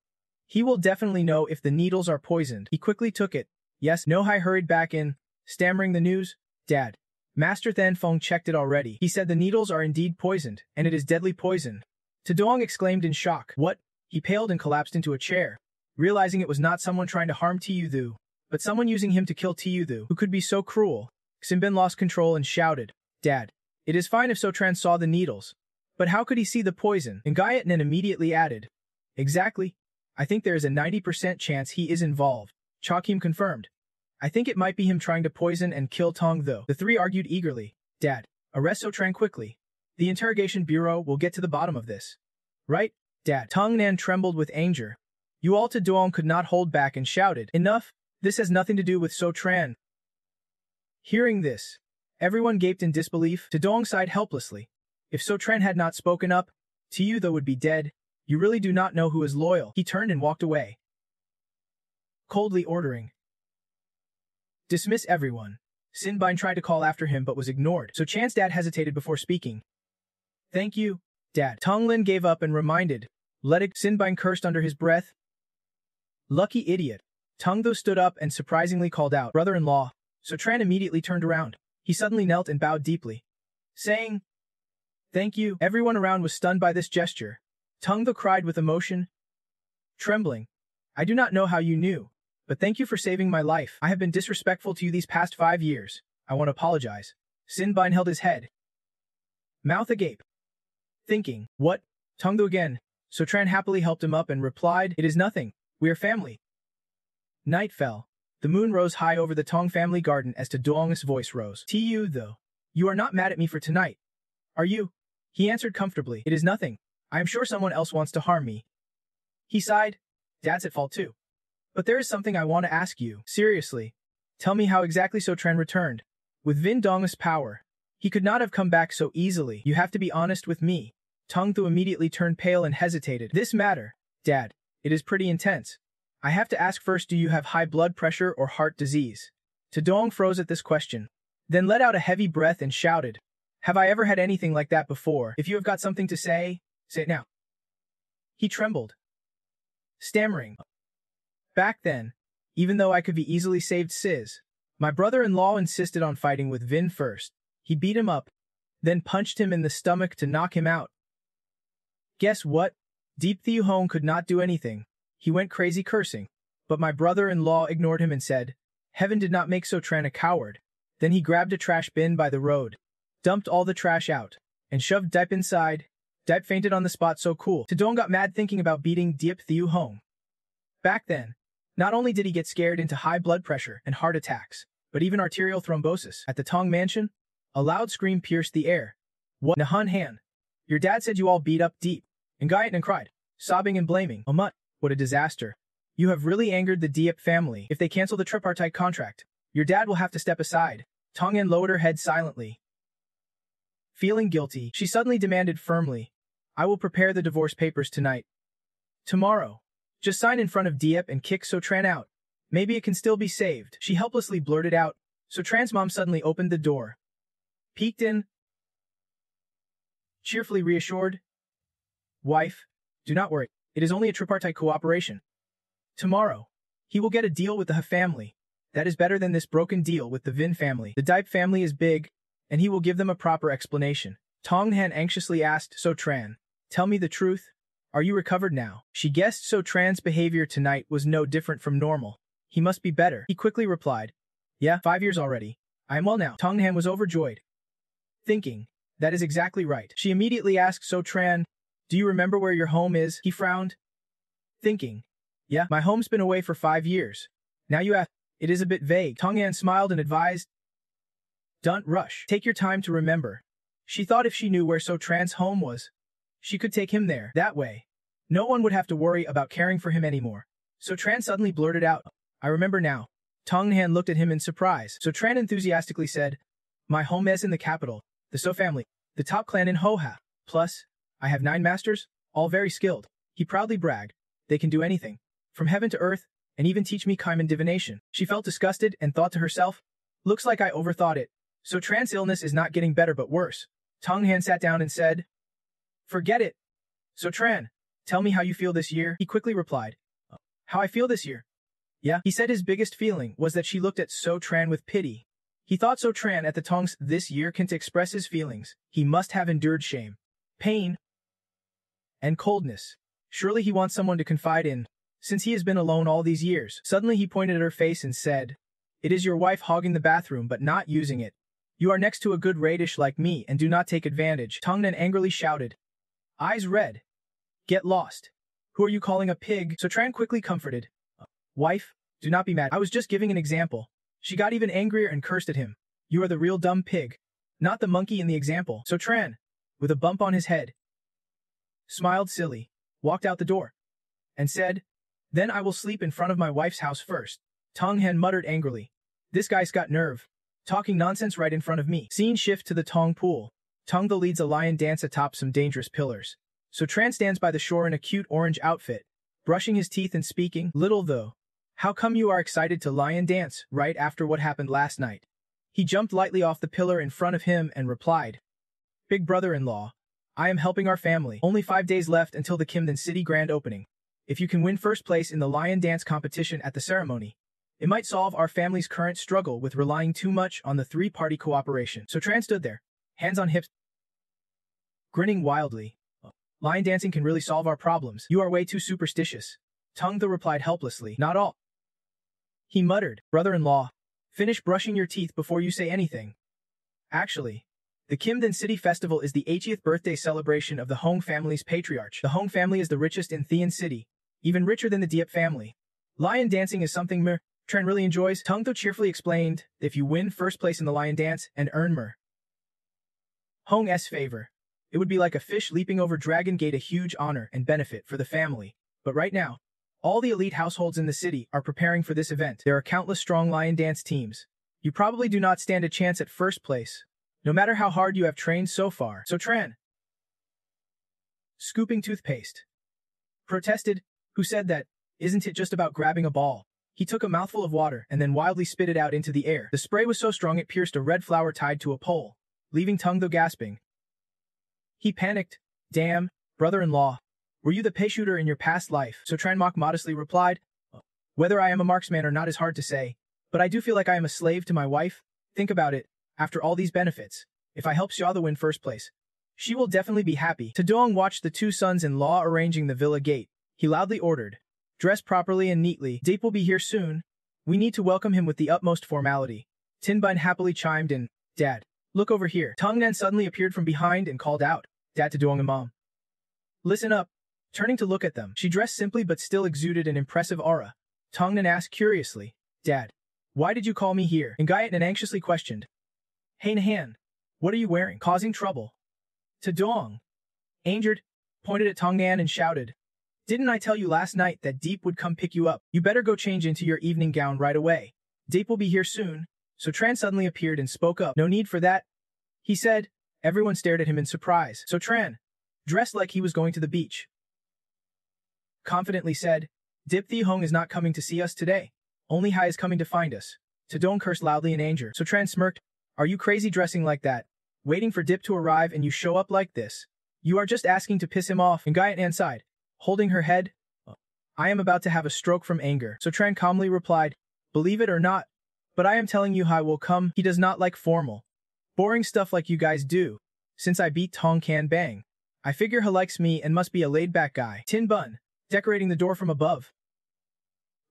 He will definitely know if the needles are poisoned. He quickly took it. Yes, Nohai hurried back in, stammering the news. Dad, Master Than Fong checked it already. He said the needles are indeed poisoned, and it is deadly poison. Tudong exclaimed in shock. What? He paled and collapsed into a chair, realizing it was not someone trying to harm Tiyuthu, but someone using him to kill Tiyuthu, who could be so cruel. Xinbin lost control and shouted, Dad, it is fine if Sotran saw the needles, but how could he see the poison? And Gayatnan immediately added, exactly. I think there is a 90% chance he is involved. Cha Kim confirmed. I think it might be him trying to poison and kill Tong Tho. The three argued eagerly. Dad, arrest Sotran quickly. The interrogation bureau will get to the bottom of this. Right, Dad? Tong Nan trembled with anger. You all Tudong could not hold back and shouted, enough, this has nothing to do with Sotran. Hearing this, everyone gaped in disbelief. Tudong sighed helplessly. If Sotran had not spoken up, Tiyutha would be dead. You really do not know who is loyal. He turned and walked away, coldly ordering, dismiss everyone. Sinbin tried to call after him but was ignored, so Chan's dad hesitated before speaking. Thank you, Dad. Tong Lin gave up and reminded, let it. Sinbin cursed under his breath. Lucky idiot. Tong Tho stood up and surprisingly called out, brother-in-law. So Tran immediately turned around. He suddenly knelt and bowed deeply, saying, thank you. Everyone around was stunned by this gesture. Tong Tho cried with emotion, trembling. I do not know how you knew, but thank you for saving my life. I have been disrespectful to you these past 5 years. I want to apologize. Sinbin held his head, mouth agape, thinking, what? Tong Tho again. So Tran happily helped him up and replied, it is nothing. We are family. Night fell. The moon rose high over the Tong family garden as Tudong's voice rose. Tiyutho, you are not mad at me for tonight, are you? He answered comfortably, it is nothing. I am sure someone else wants to harm me. He sighed. Dad's at fault too. But there is something I want to ask you. Seriously. Tell me how exactly Sotran returned. With Vin Dong's power, he could not have come back so easily. You have to be honest with me. Tong Thu immediately turned pale and hesitated. This matter, Dad, it is pretty intense. I have to ask first, do you have high blood pressure or heart disease? Tudong froze at this question, then let out a heavy breath and shouted, have I ever had anything like that before? If you have got something to say it now. He trembled, stammering. Back then, even though I could be easily saved, my brother-in-law insisted on fighting with Vin first. He beat him up, then punched him in the stomach to knock him out. Guess what? Deep Thiu Hong could not do anything. He went crazy cursing, but my brother-in-law ignored him and said, heaven did not make Sotran a coward. Then he grabbed a trash bin by the road, dumped all the trash out, and shoved Dipe inside. Dipe fainted on the spot. So cool. Tudong got mad thinking about beating Diep Thiu Hong. Back then, not only did he get scared into high blood pressure and heart attacks, but even arterial thrombosis. At the Tong mansion, a loud scream pierced the air. What? Nahan Han, your dad said you all beat up Deep. And Gayatnan cried, sobbing and blaming. Oh mutt, what a disaster. You have really angered the Diep family. If they cancel the tripartite contract, your dad will have to step aside. Tong An lowered her head silently. Feeling guilty, she suddenly demanded firmly, I will prepare the divorce papers tonight. Tomorrow. Just sign in front of Diep and kick Sotran out. Maybe it can still be saved. She helplessly blurted out. Sotran's mom suddenly opened the door, peeked in, cheerfully reassured, wife, do not worry. It is only a tripartite cooperation. Tomorrow, he will get a deal with the Ha family. That is better than this broken deal with the Vin family. The Dipe family is big, and he will give them a proper explanation. Tong Han anxiously asked Sotran, tell me the truth. Are you recovered now? She guessed Sotran's behavior tonight was no different from normal. He must be better. He quickly replied, yeah, 5 years already. I am well now. Tong Han was overjoyed, thinking, that is exactly right. She immediately asked Sotran, Do you remember where your home is? He frowned, thinking. Yeah, my home's been away for 5 years. Now you ask. It is a bit vague. Tongnan smiled and advised. Don't rush. Take your time to remember. She thought if she knew where So Tran's home was, she could take him there. That way, no one would have to worry about caring for him anymore. So Tran suddenly blurted out, I remember now. Tongnan looked at him in surprise. So Tran enthusiastically said, my home is in the capital, the So family, the top clan in Hoha. Plus, I have 9 masters, all very skilled. He proudly bragged. They can do anything, from heaven to earth, and even teach me Kaiman divination. She felt disgusted and thought to herself, looks like I overthought it. So Tran's illness is not getting better but worse. Tonghan sat down and said, forget it. So Tran, tell me how you feel this year. He quickly replied, how I feel this year? Yeah. He said his biggest feeling was that she looked at So Tran with pity. He thought So Tran at the Tongs this year can't express his feelings. He must have endured shame, pain, and coldness. Surely he wants someone to confide in, since he has been alone all these years. Suddenly he pointed at her face and said, it is your wife hogging the bathroom but not using it. You are next to a good radish like me and do not take advantage. Tongnan angrily shouted, eyes red. Get lost. Who are you calling a pig? So Tran quickly comforted. Wife, do not be mad. I was just giving an example. She got even angrier and cursed at him. You are the real dumb pig, not the monkey in the example. So Tran, with a bump on his head, smiled silly, walked out the door, and said, then I will sleep in front of my wife's house first. Tonghan muttered angrily. This guy's got nerve. Talking nonsense right in front of me. Scene shift to the Tong pool. Tongtho leads a lion dance atop some dangerous pillars. So Tran stands by the shore in a cute orange outfit, brushing his teeth and speaking, little though. How come you are excited to lion dance right after what happened last night? He jumped lightly off the pillar in front of him and replied, big brother-in-law, I am helping our family. Only 5 days left until the Kimden City grand opening. If you can win first place in the lion dance competition at the ceremony, it might solve our family's current struggle with relying too much on the 3-party cooperation. So Tran stood there, hands on hips, grinning wildly. Lion dancing can really solve our problems. You are way too superstitious. Tongtho replied helplessly. Not all. He muttered, brother-in-law, finish brushing your teeth before you say anything. Actually, the Kimden City Festival is the 80th birthday celebration of the Hong family's patriarch. The Hong family is the richest in Thean City, even richer than the Diep family. Lion dancing is something Tran really enjoys. Tongtho cheerfully explained, if you win first place in the lion dance and earn Hong's favor, it would be like a fish leaping over Dragon Gate, a huge honor and benefit for the family. But right now, all the elite households in the city are preparing for this event. There are countless strong lion dance teams. You probably do not stand a chance at first place, no matter how hard you have trained so far. So Tran, scooping toothpaste, protested, who said that, isn't it just about grabbing a ball? He took a mouthful of water and then wildly spit it out into the air. The spray was so strong it pierced a red flower tied to a pole, leaving Tongtho gasping. He panicked. Damn, brother-in-law, were you the pay shooter in your past life? So Tran modestly replied, whether I am a marksman or not is hard to say, but I do feel like I am a slave to my wife. Think about it, after all these benefits, if I help Xiao win first place, she will definitely be happy. Tadong watched the 2 sons-in-law arranging the villa gate. He loudly ordered, dress properly and neatly. Deep will be here soon. We need to welcome him with the utmost formality. Tinbun happily chimed in, Dad, look over here. Tongnan suddenly appeared from behind and called out, Dad to Duong and Mom. Listen up. Turning to look at them, she dressed simply but still exuded an impressive aura. Tongnan asked curiously, Dad, why did you call me here? Ngayatnan anxiously questioned. Hey Nahan, what are you wearing? Causing trouble? Tadong, angered, pointed at Tongnan and shouted, didn't I tell you last night that Deep would come pick you up? You better go change into your evening gown right away. Deep will be here soon. So Tran suddenly appeared and spoke up. No need for that, he said. Everyone stared at him in surprise. So Tran, dressed like he was going to the beach, confidently said, Dip Thi Hong is not coming to see us today. Only Hai is coming to find us. Tadong cursed loudly in anger. So Tran smirked, are you crazy dressing like that? Waiting for Dip to arrive and you show up like this? You are just asking to piss him off. Ngayatnan sighed, holding her head. I am about to have a stroke from anger. So Tran calmly replied, believe it or not, but I am telling you Hai will come. He does not like formal, boring stuff like you guys do. Since I beat Tong Can Bang, I figure he likes me and must be a laid-back guy. Tin Bun, decorating the door from above,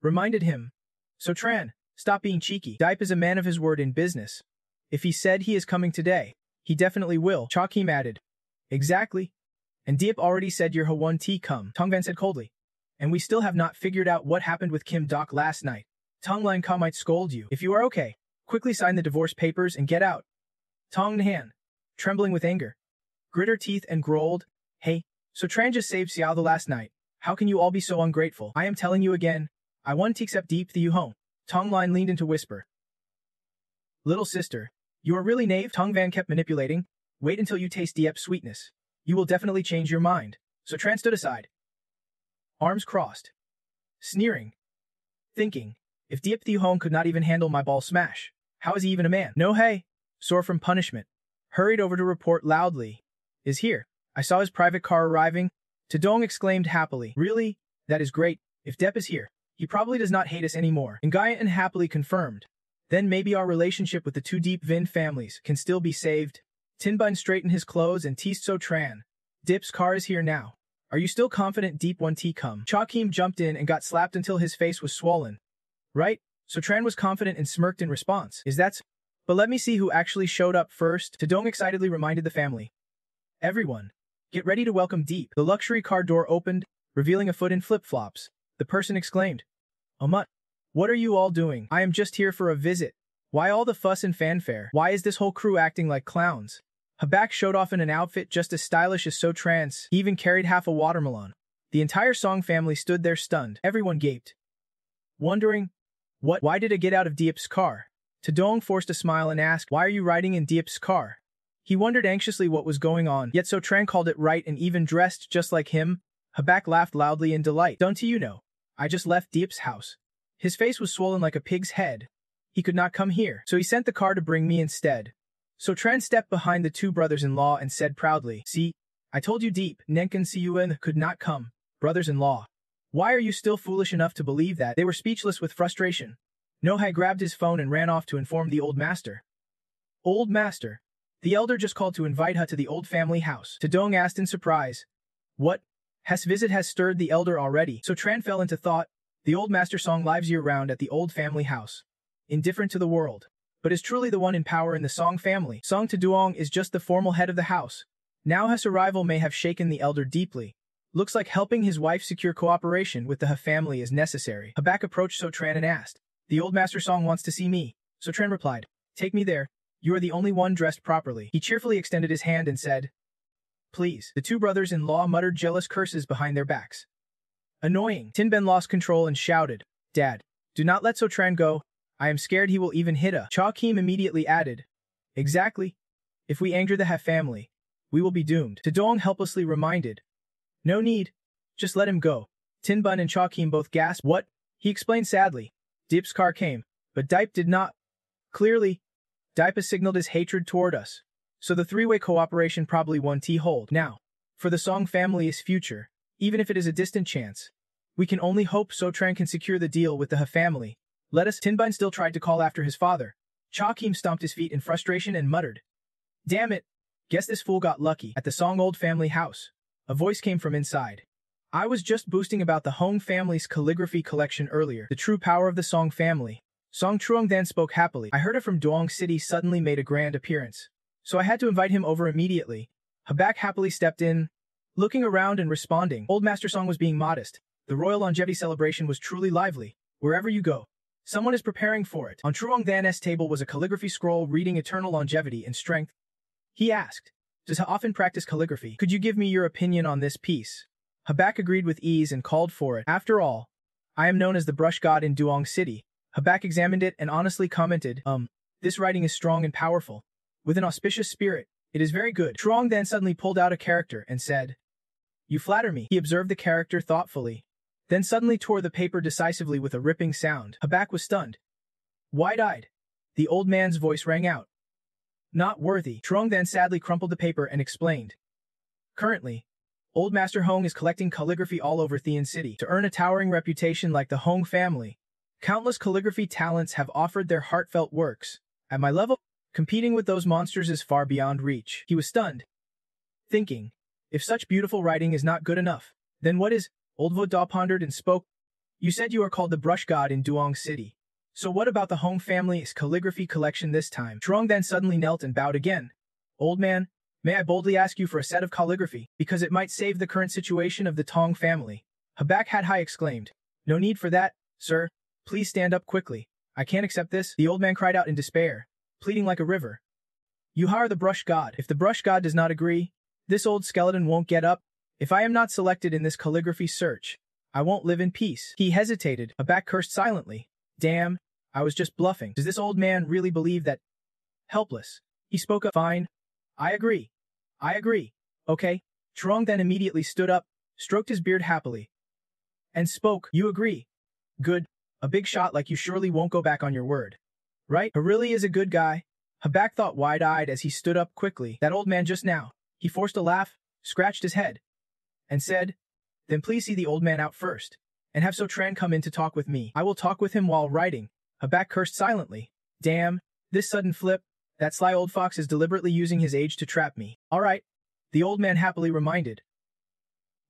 reminded him. So Tran, stop being cheeky. Dipe is a man of his word in business. If he said he is coming today, he definitely will. Chakim added. Exactly. And Diep already said your Hwon T come, Tong Van said coldly. And we still have not figured out what happened with Kim Dok last night. Tong Lan Ka might scold you. If you are okay, quickly sign the divorce papers and get out. Tong Nhan, trembling with anger, grit her teeth and growled, hey, so Tran just saved Xiao the last night. How can you all be so ungrateful? I am telling you again, I want to accept Deep the Yu Hong. Tong Lan leaned in to whisper. Little sister, you are really knave? Tong Van kept manipulating. Wait until you taste Diep's sweetness. You will definitely change your mind. So Tran stood aside, arms crossed, sneering, thinking, if Diep the Yu Hong could not even handle my ball smash, how is he even a man? No hey, sore from punishment, hurried over to report loudly, is here. I saw his private car arriving. Tadong exclaimed happily. Really? That is great. If Depp is here, he probably does not hate us anymore. Ngaya happily confirmed. Then maybe our relationship with the two Deep Vin families can still be saved. Tinbun straightened his clothes and teased So Tran. Dip's car is here now. Are you still confident Deep 1T come? Cha Kim jumped in and got slapped until his face was swollen. Right? So Tran was confident and smirked in response. Is that? But let me see who actually showed up first. Tadong excitedly reminded the family. Everyone, get ready to welcome Deep. The luxury car door opened, revealing a foot in flip-flops. The person exclaimed. Omut, what are you all doing? I am just here for a visit. Why all the fuss and fanfare? Why is this whole crew acting like clowns? Habak showed off in an outfit just as stylish as So Tran's. He even carried half a watermelon. The entire Song family stood there stunned. Everyone gaped, wondering, why did I get out of Diep's car? Tadong forced a smile and asked, why are you riding in Diep's car? He wondered anxiously what was going on, yet So Tran called it right and even dressed just like him. Habak laughed loudly in delight. Don't you know? I just left Diep's house. His face was swollen like a pig's head. He could not come here, so he sent the car to bring me instead. So Tran stepped behind the two brothers-in-law and said proudly, see, I told you Deep, Nenkan Siyuan could not come, brothers-in-law. Why are you still foolish enough to believe that? They were speechless with frustration. Nohai grabbed his phone and ran off to inform the old master. Old master? The elder just called to invite her to the old family house. Tadong asked in surprise. What? His visit has stirred the elder already. So Tran fell into thought. The old master Song lives year-round at the old family house. Indifferent to the world, but is truly the one in power in the Song family. Song Taduong is just the formal head of the house. Now his arrival may have shaken the elder deeply. Looks like helping his wife secure cooperation with the Ha family is necessary. Habak approached So Tran and asked, the old master Song wants to see me. So Tran replied, take me there. You are the only one dressed properly. He cheerfully extended his hand and said, please. The two brothers-in-law muttered jealous curses behind their backs. Annoying. Tinben lost control and shouted, Dad, do not let So Tran go. I am scared he will even hit us. Cha Kim immediately added, exactly. If we anger the Ha family, we will be doomed. Tadong helplessly reminded, no need. Just let him go. Tinbun and Cha Kim both gasped. What? He explained sadly. Deep's car came, but Diep did not. Clearly, Diep has signaled his hatred toward us. So the three-way cooperation probably won't hold. Now, for the Song family's future, even if it is a distant chance, we can only hope So Tran can secure the deal with the Ha family. Let us. Tinbun still tried to call after his father. Cha Kim stomped his feet in frustration and muttered, damn it. Guess this fool got lucky. At the Song old family house, a voice came from inside. I was just boasting about the Hong family's calligraphy collection earlier. The true power of the Song family. Song Truong then spoke happily. I heard it from Duong City suddenly made a grand appearance. So I had to invite him over immediately. Habak happily stepped in, looking around and responding. Old Master Song was being modest. The royal longevity celebration was truly lively. Wherever you go, someone is preparing for it. On Truong Than's table was a calligraphy scroll reading eternal longevity and strength. He asked, does Ha often practice calligraphy? Could you give me your opinion on this piece? Habak agreed with ease and called for it. After all, I am known as the brush god in Duong City. Habak examined it and honestly commented, this writing is strong and powerful. With an auspicious spirit, it is very good. Truong then suddenly pulled out a character and said, you flatter me. He observed the character thoughtfully, then suddenly tore the paper decisively with a ripping sound. Habak was stunned. Wide-eyed, the old man's voice rang out. Not worthy. Truong then sadly crumpled the paper and explained. Currently, Old Master Hong is collecting calligraphy all over Thean City. To earn a towering reputation like the Hong family, countless calligraphy talents have offered their heartfelt works. At my level, competing with those monsters is far beyond reach. He was stunned, thinking, if such beautiful writing is not good enough, then what is? Old Voda pondered and spoke. You said you are called the brush god in Duong City. So what about the Hong family's calligraphy collection this time? Truong then suddenly knelt and bowed again. Old man, May I boldly ask you for a set of calligraphy, because it might save the current situation of the Tong family? Habak had high exclaimed. No need for that, sir. Please stand up quickly. I can't accept this, the old man cried out in despair, pleading like a river. You are the brush god. If the brush god does not agree, this old skeleton won't get up. If I am not selected in this calligraphy search, I won't live in peace. He hesitated. Habak cursed silently. Damn, I was just bluffing. Does this old man really believe that? Helpless. He spoke up. Fine. I agree. I agree. Okay. Trong then immediately stood up, stroked his beard happily, and spoke. You agree? Good. A big shot like you surely won't go back on your word. Right? He really is a good guy. Habak thought wide-eyed as he stood up quickly. That old man just now. He forced a laugh, scratched his head, and said, Then please see the old man out first, and have So Tran come in to talk with me. I will talk with him while writing. Habak cursed silently. Damn, this sudden flip. That sly old fox is deliberately using his age to trap me. All right, the old man happily reminded.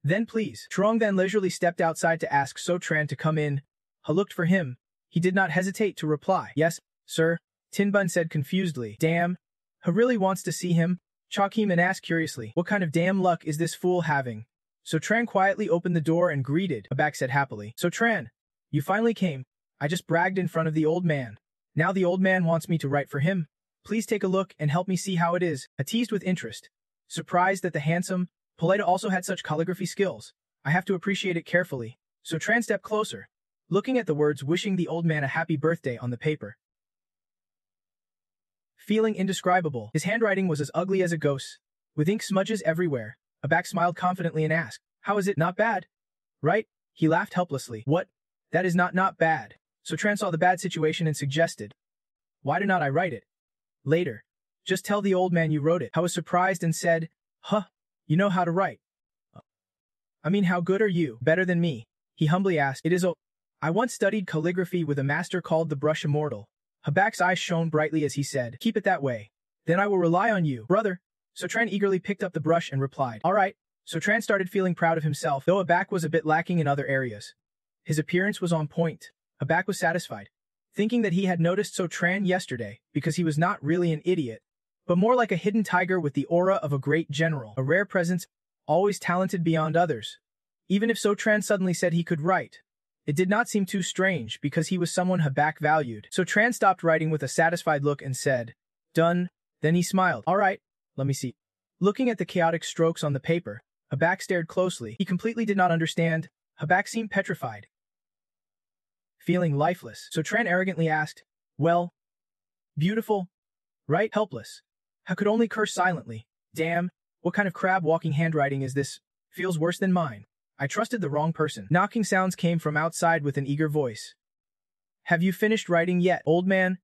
Then please. Trong then leisurely stepped outside to ask So Tran to come in. He looked for him. He did not hesitate to reply. Yes, sir, Tinbun said confusedly. Damn, he really wants to see him? Cha came and asked curiously. What kind of damn luck is this fool having? So Tran quietly opened the door and greeted. Habak said happily. So Tran, you finally came. I just bragged in front of the old man. Now the old man wants me to write for him. Please take a look and help me see how it is. I teased with interest, surprised that the handsome Polita also had such calligraphy skills. I have to appreciate it carefully. So Tran stepped closer, looking at the words wishing the old man a happy birthday on the paper. Feeling indescribable, his handwriting was as ugly as a ghost's, with ink smudges everywhere. Habak smiled confidently and asked, How is it? Not bad? Right? He laughed helplessly. What? That is not bad. So Tran saw the bad situation and suggested, Why do not I write it? Later. Just tell the old man you wrote it. I was surprised and said, Huh, you know how to write. I mean, how good are you? Better than me? He humbly asked. It is I once studied calligraphy with a master called the Brush Immortal. Habak's eyes shone brightly as he said, Keep it that way. Then I will rely on you, brother. So Tran eagerly picked up the brush and replied, All right. So Tran started feeling proud of himself, though Habak was a bit lacking in other areas. His appearance was on point. Habak was satisfied, thinking that he had noticed So Tran yesterday because he was not really an idiot, but more like a hidden tiger with the aura of a great general, a rare presence, always talented beyond others. Even if So Tran suddenly said he could write, it did not seem too strange because he was someone Habak valued. So Tran stopped writing with a satisfied look and said, Done. Then he smiled. All right, let me see. Looking at the chaotic strokes on the paper, Habak stared closely. He completely did not understand. Habak seemed petrified, feeling lifeless. So Tran arrogantly asked, Well, beautiful, right? Helpless. I could only curse silently. Damn, what kind of crab-walking handwriting is this? Feels worse than mine. I trusted the wrong person. Knocking sounds came from outside with an eager voice. Have you finished writing yet, old man?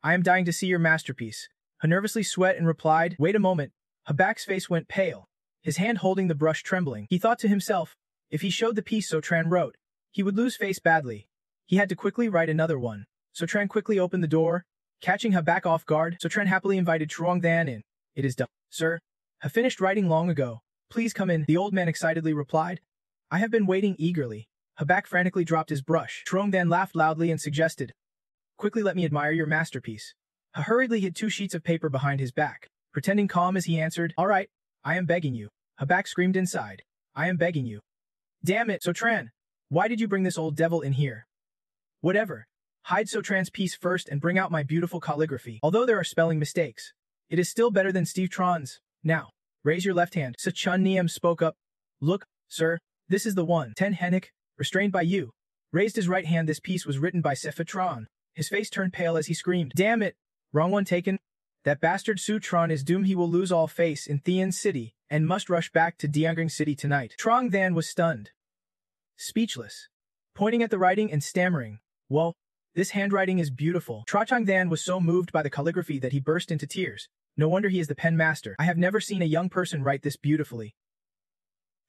I am dying to see your masterpiece. He nervously sweat and replied, Wait a moment. Habak's face went pale, his hand holding the brush trembling. He thought to himself, if he showed the piece So Tran wrote, he would lose face badly. He had to quickly write another one. So Tran quickly opened the door, catching Habak off guard. So Tran happily invited Truong Than in. It is done. Sir, I finished writing long ago. Please come in, the old man excitedly replied. I have been waiting eagerly. Habak frantically dropped his brush. Truong Than laughed loudly and suggested, Quickly let me admire your masterpiece. He hurriedly hid 2 sheets of paper behind his back, pretending calm as he answered, All right, I am begging you. Habak screamed inside. I am begging you. Damn it, So Tran. Why did you bring this old devil in here? Whatever. Hide So Tran's piece first and bring out my beautiful calligraphy. Although there are spelling mistakes, it is still better than Steve Tron's. Now, raise your left hand. So Chun Niem spoke up. Look, sir, this is the one. Ten Hennick, restrained by you, raised his right hand. This piece was written by Sephatron. His face turned pale as he screamed, Damn it! Wrong one taken. That bastard Su Tron is doomed. He will lose all face in Thien City and must rush back to Diangring City tonight. Truong Than was stunned, speechless, pointing at the writing and stammering, Well, this handwriting is beautiful. Truong Than was so moved by the calligraphy that he burst into tears. No wonder he is the pen master. I have never seen a young person write this beautifully.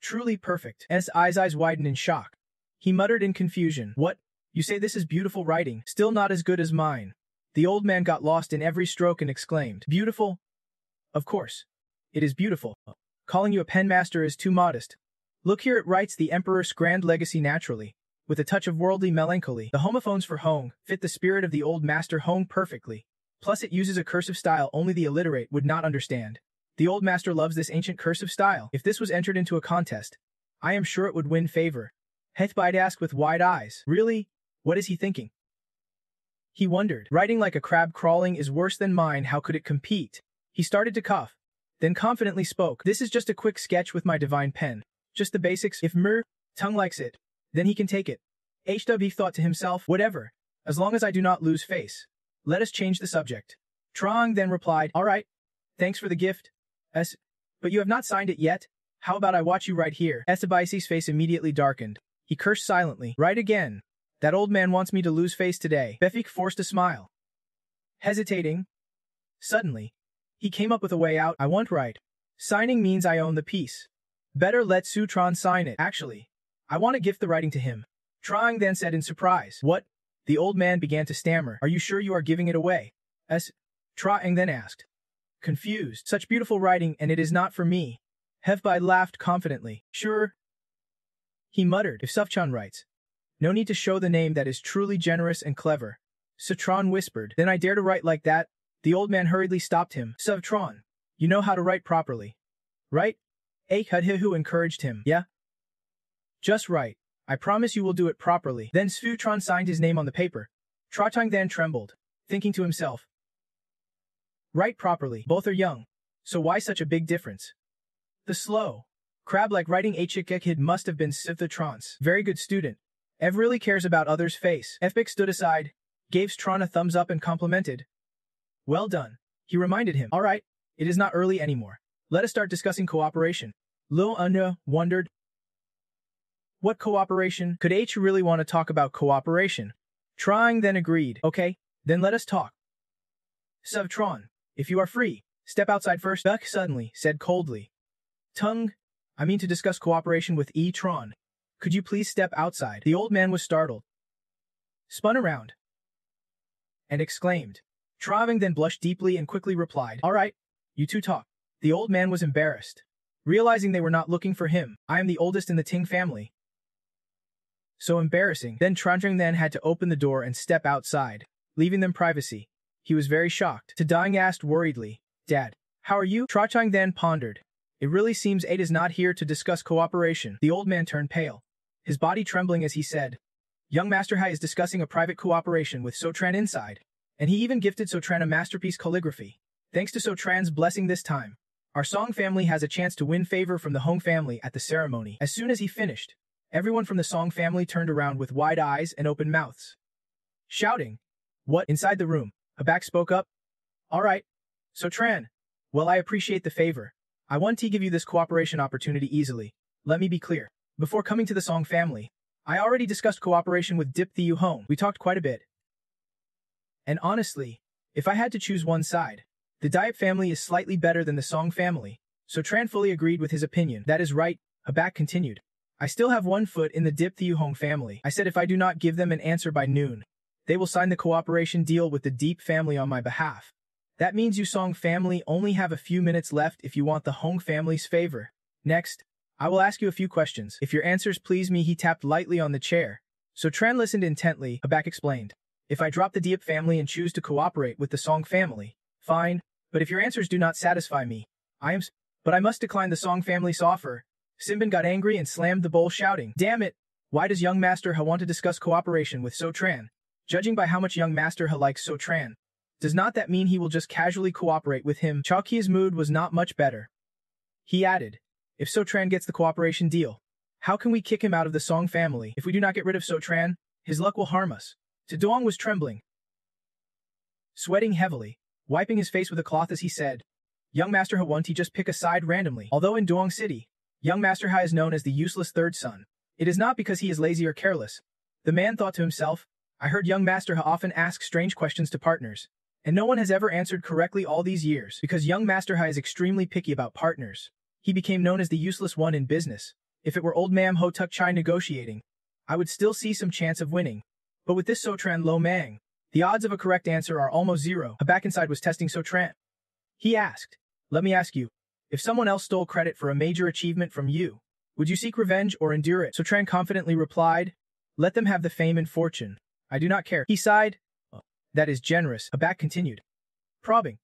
Truly perfect. His eyes widened in shock. He muttered in confusion, What? You say this is beautiful writing? Still not as good as mine. The old man got lost in every stroke and exclaimed, Beautiful? Of course. It is beautiful. Calling you a pen master is too modest. Look here, it writes the Emperor's grand legacy naturally, with a touch of worldly melancholy. The homophones for Hong fit the spirit of the old master Hong perfectly. Plus it uses a cursive style only the illiterate would not understand. The old master loves this ancient cursive style. If this was entered into a contest, I am sure it would win favor. Hethbide asked with wide eyes. Really? What is he thinking? He wondered. Writing like a crab crawling is worse than mine. How could it compete? He started to cough, then confidently spoke. This is just a quick sketch with my divine pen. Just the basics. If tongue likes it, then he can take it. HW thought to himself, whatever, as long as I do not lose face. Let us change the subject. Trong then replied, all right, thanks for the gift. But you have not signed it yet? How about I watch you right here? Estebaisi's face immediately darkened. He cursed silently. Right again. That old man wants me to lose face today. Befik forced a smile. Hesitating. Suddenly, he came up with a way out. I want right. Signing means I own the piece. Better let Sutron sign it. Actually, I want to gift the writing to him. Trong then said in surprise. What? The old man began to stammer. Are you sure you are giving it away? Trong then asked. Confused. Such beautiful writing, and it is not for me. Hevbai laughed confidently. Sure. He muttered. If Sufchan writes, no need to show the name that is truly generous and clever. Sutron whispered. Then I dare to write like that? The old man hurriedly stopped him. Sutron, you know how to write properly. Right? Akhudhihu encouraged him. Yeah? Just right. I promise you will do it properly. Then Sutron signed his name on the paper. Trotang then trembled, thinking to himself. Write properly. Both are young. So why such a big difference? The slow, crab-like writing Hikid must have been Sithatrons. Very good student. Ev really cares about others' face. Efbik stood aside, gave Stron a thumbs up and complimented. Well done. He reminded him. All right, it is not early anymore. Let us start discussing cooperation. Lil Unda wondered. What cooperation? Could H really want to talk about cooperation? Trying then agreed. Okay, then let us talk. Suvtron, if you are free, step outside first. Buck suddenly said coldly. Tung, I mean to discuss cooperation with E-Tron. Could you please step outside? The old man was startled, spun around, and exclaimed. Traving then blushed deeply and quickly replied, all right, you two talk. The old man was embarrassed, realizing they were not looking for him. I am the oldest in the Ting family. So embarrassing. Then Tranjang then had to open the door and step outside, leaving them privacy. He was very shocked. Tadang asked worriedly, Dad, how are you? Trachang then pondered. It really seems Aid is not here to discuss cooperation. The old man turned pale, his body trembling as he said, Young Master Hai is discussing a private cooperation with Sotran inside, and he even gifted Sotran a masterpiece calligraphy. Thanks to Sotran's blessing this time, our Song family has a chance to win favor from the Hong family at the ceremony. As soon as he finished, everyone from the Song family turned around with wide eyes and open mouths, shouting, What? Inside the room, Abak spoke up. All right, Sotran. Well, I appreciate the favor. I want to give you this cooperation opportunity easily. Let me be clear. Before coming to the Song family, I already discussed cooperation with Dip Thiu Hong. We talked quite a bit. And honestly, if I had to choose one side, the Diep family is slightly better than the Song family. So Tran fully agreed with his opinion. That is right, Abak continued. I still have one foot in the Dip Thiu Hong family. I said if I do not give them an answer by noon, they will sign the cooperation deal with the Deep family on my behalf. That means you Song family only have a few minutes left if you want the Hong family's favor. Next, I will ask you a few questions. If your answers please me, he tapped lightly on the chair. So Tran listened intently. Abak explained. If I drop the Diep family and choose to cooperate with the Song family, fine. But if your answers do not satisfy me, but I must decline the Song family's offer. Simbin got angry and slammed the bowl shouting, Damn it! Why does young Master Ha want to discuss cooperation with Sotran? Judging by how much young Master Ha likes Sotran, does not that mean he will just casually cooperate with him? Chalkia's mood was not much better. He added, if Sotran gets the cooperation deal, how can we kick him out of the Song family? If we do not get rid of Sotran, his luck will harm us. Taduang was trembling, sweating heavily, wiping his face with a cloth as he said, Young Master Ha won't he just pick a side randomly? Although in Duong City, young Master Ha is known as the useless third son. It is not because he is lazy or careless. The man thought to himself, I heard young Master Ha often ask strange questions to partners, and no one has ever answered correctly all these years because young Master Ha is extremely picky about partners. He became known as the useless one in business. If it were old Mam Ho Tuk Chai negotiating, I would still see some chance of winning. But with this Sotran Lo Mang, the odds of a correct answer are almost zero. Abak inside was testing Sotran. He asked, Let me ask you, if someone else stole credit for a major achievement from you, would you seek revenge or endure it? Sotran confidently replied, Let them have the fame and fortune. I do not care. He sighed. That is generous. Abak continued, probing.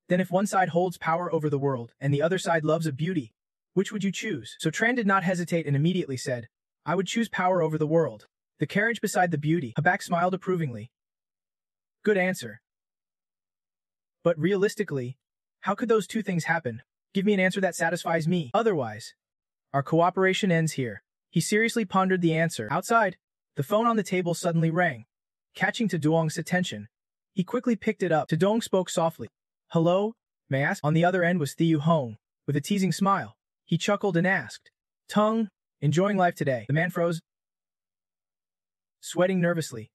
Then if one side holds power over the world and the other side loves a beauty, which would you choose? So Tran did not hesitate and immediately said, I would choose power over the world. The carriage beside the beauty. Habak smiled approvingly. Good answer. But realistically, how could those two things happen? Give me an answer that satisfies me. Otherwise, our cooperation ends here. He seriously pondered the answer. Outside, the phone on the table suddenly rang. Catching Taedong's attention, he quickly picked it up. Taedong spoke softly. Hello, may I ask? On the other end was Thieu Hong, with a teasing smile. He chuckled and asked, Tung, enjoying life today? The man froze, sweating nervously.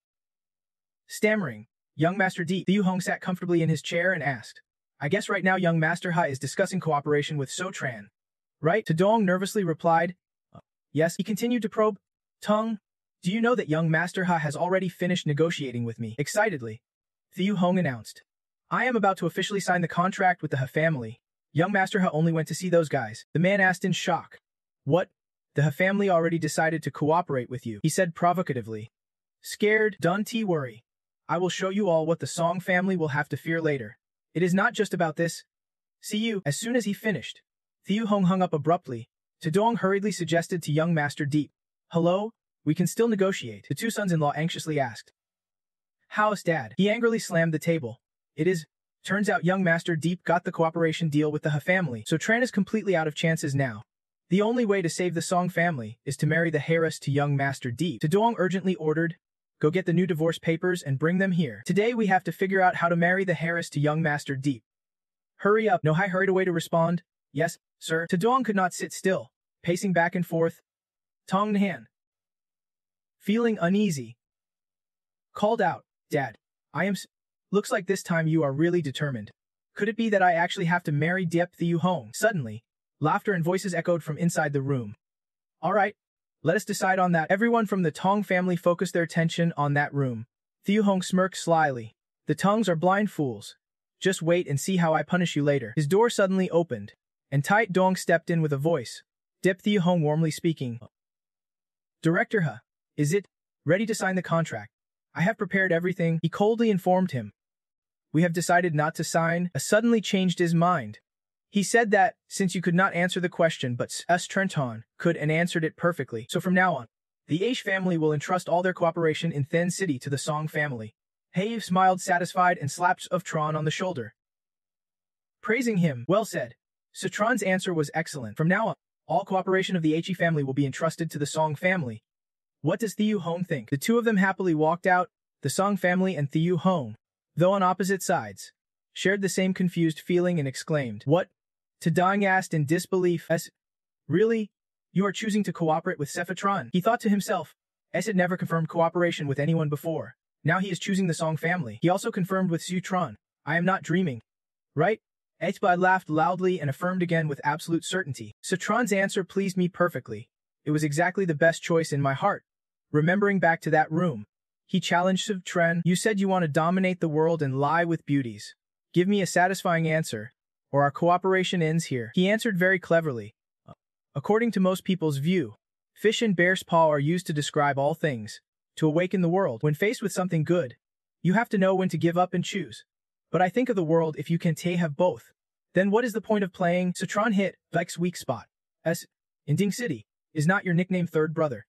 Stammering, young Master Deep. Thieu Hong sat comfortably in his chair and asked, I guess right now young Master Ha is discussing cooperation with So Tran. Right? Taedong nervously replied, Yes. He continued to probe, Tung, do you know that young Master Ha has already finished negotiating with me? Excitedly, Thieu Hong announced, I am about to officially sign the contract with the Ha family. Young Master Ha only went to see those guys. The man asked in shock. What? The Ha family already decided to cooperate with you, he said provocatively. Scared, don't worry. I will show you all what the Song family will have to fear later. It is not just about this. See you. As soon as he finished, Thieu Hong hung up abruptly. Taedong hurriedly suggested to young Master Deep, Hello? We can still negotiate. The two sons-in-law anxiously asked. How's Dad? He angrily slammed the table. It is. Turns out young Master Deep got the cooperation deal with the Ha family, so Tran is completely out of chances now. The only way to save the Song family is to marry the heiress to young Master Deep. Taedong urgently ordered, Go get the new divorce papers and bring them here. Today we have to figure out how to marry the heiress to young Master Deep. Hurry up. No Hai hurried away to respond. Yes, sir. Taedong could not sit still, pacing back and forth. Tong Nhan, feeling uneasy, called out, Dad, looks like this time you are really determined. Could it be that I actually have to marry Diep Thieu Hong? Suddenly, laughter and voices echoed from inside the room. All right, let us decide on that. Everyone from the Tong family focused their attention on that room. Thieu Hong smirked slyly. The Tongs are blind fools. Just wait and see how I punish you later. His door suddenly opened, and Tai Dong stepped in with a voice. Diep Thieu Hong warmly speaking. Director Ha, is it ready to sign the contract? I have prepared everything, he coldly informed him. We have decided not to sign. Ha suddenly changed his mind. He said that, since you could not answer the question but S. Trenton could and answered it perfectly, so from now on, the Aish family will entrust all their cooperation in Then City to the Song family. Have smiled satisfied and slapped of Tron on the shoulder, praising him. Well said. Citron's answer was excellent. From now on, all cooperation of the Aichi family will be entrusted to the Song family. What does Thieu Hong think? The two of them happily walked out, the Song family and Thieu Hong, though on opposite sides, shared the same confused feeling and exclaimed, What? Taedong asked in disbelief. Really? You are choosing to cooperate with Sephatron? He thought to himself. Had never confirmed cooperation with anyone before. Now he is choosing the Song family. He also confirmed with Sutron. I am not dreaming. Right? Echbai laughed loudly and affirmed again with absolute certainty. Sutron's answer pleased me perfectly. It was exactly the best choice in my heart. Remembering back to that room, he challenged Sutron. You said you want to dominate the world and lie with beauties. Give me a satisfying answer, or our cooperation ends here. He answered very cleverly. According to most people's view, fish and bear's paw are used to describe all things, to awaken the world. When faced with something good, you have to know when to give up and choose. But I think of the world if you can't have both. Then what is the point of playing? Citron hit Vike's weak spot. In Ding City, is not your nickname third brother.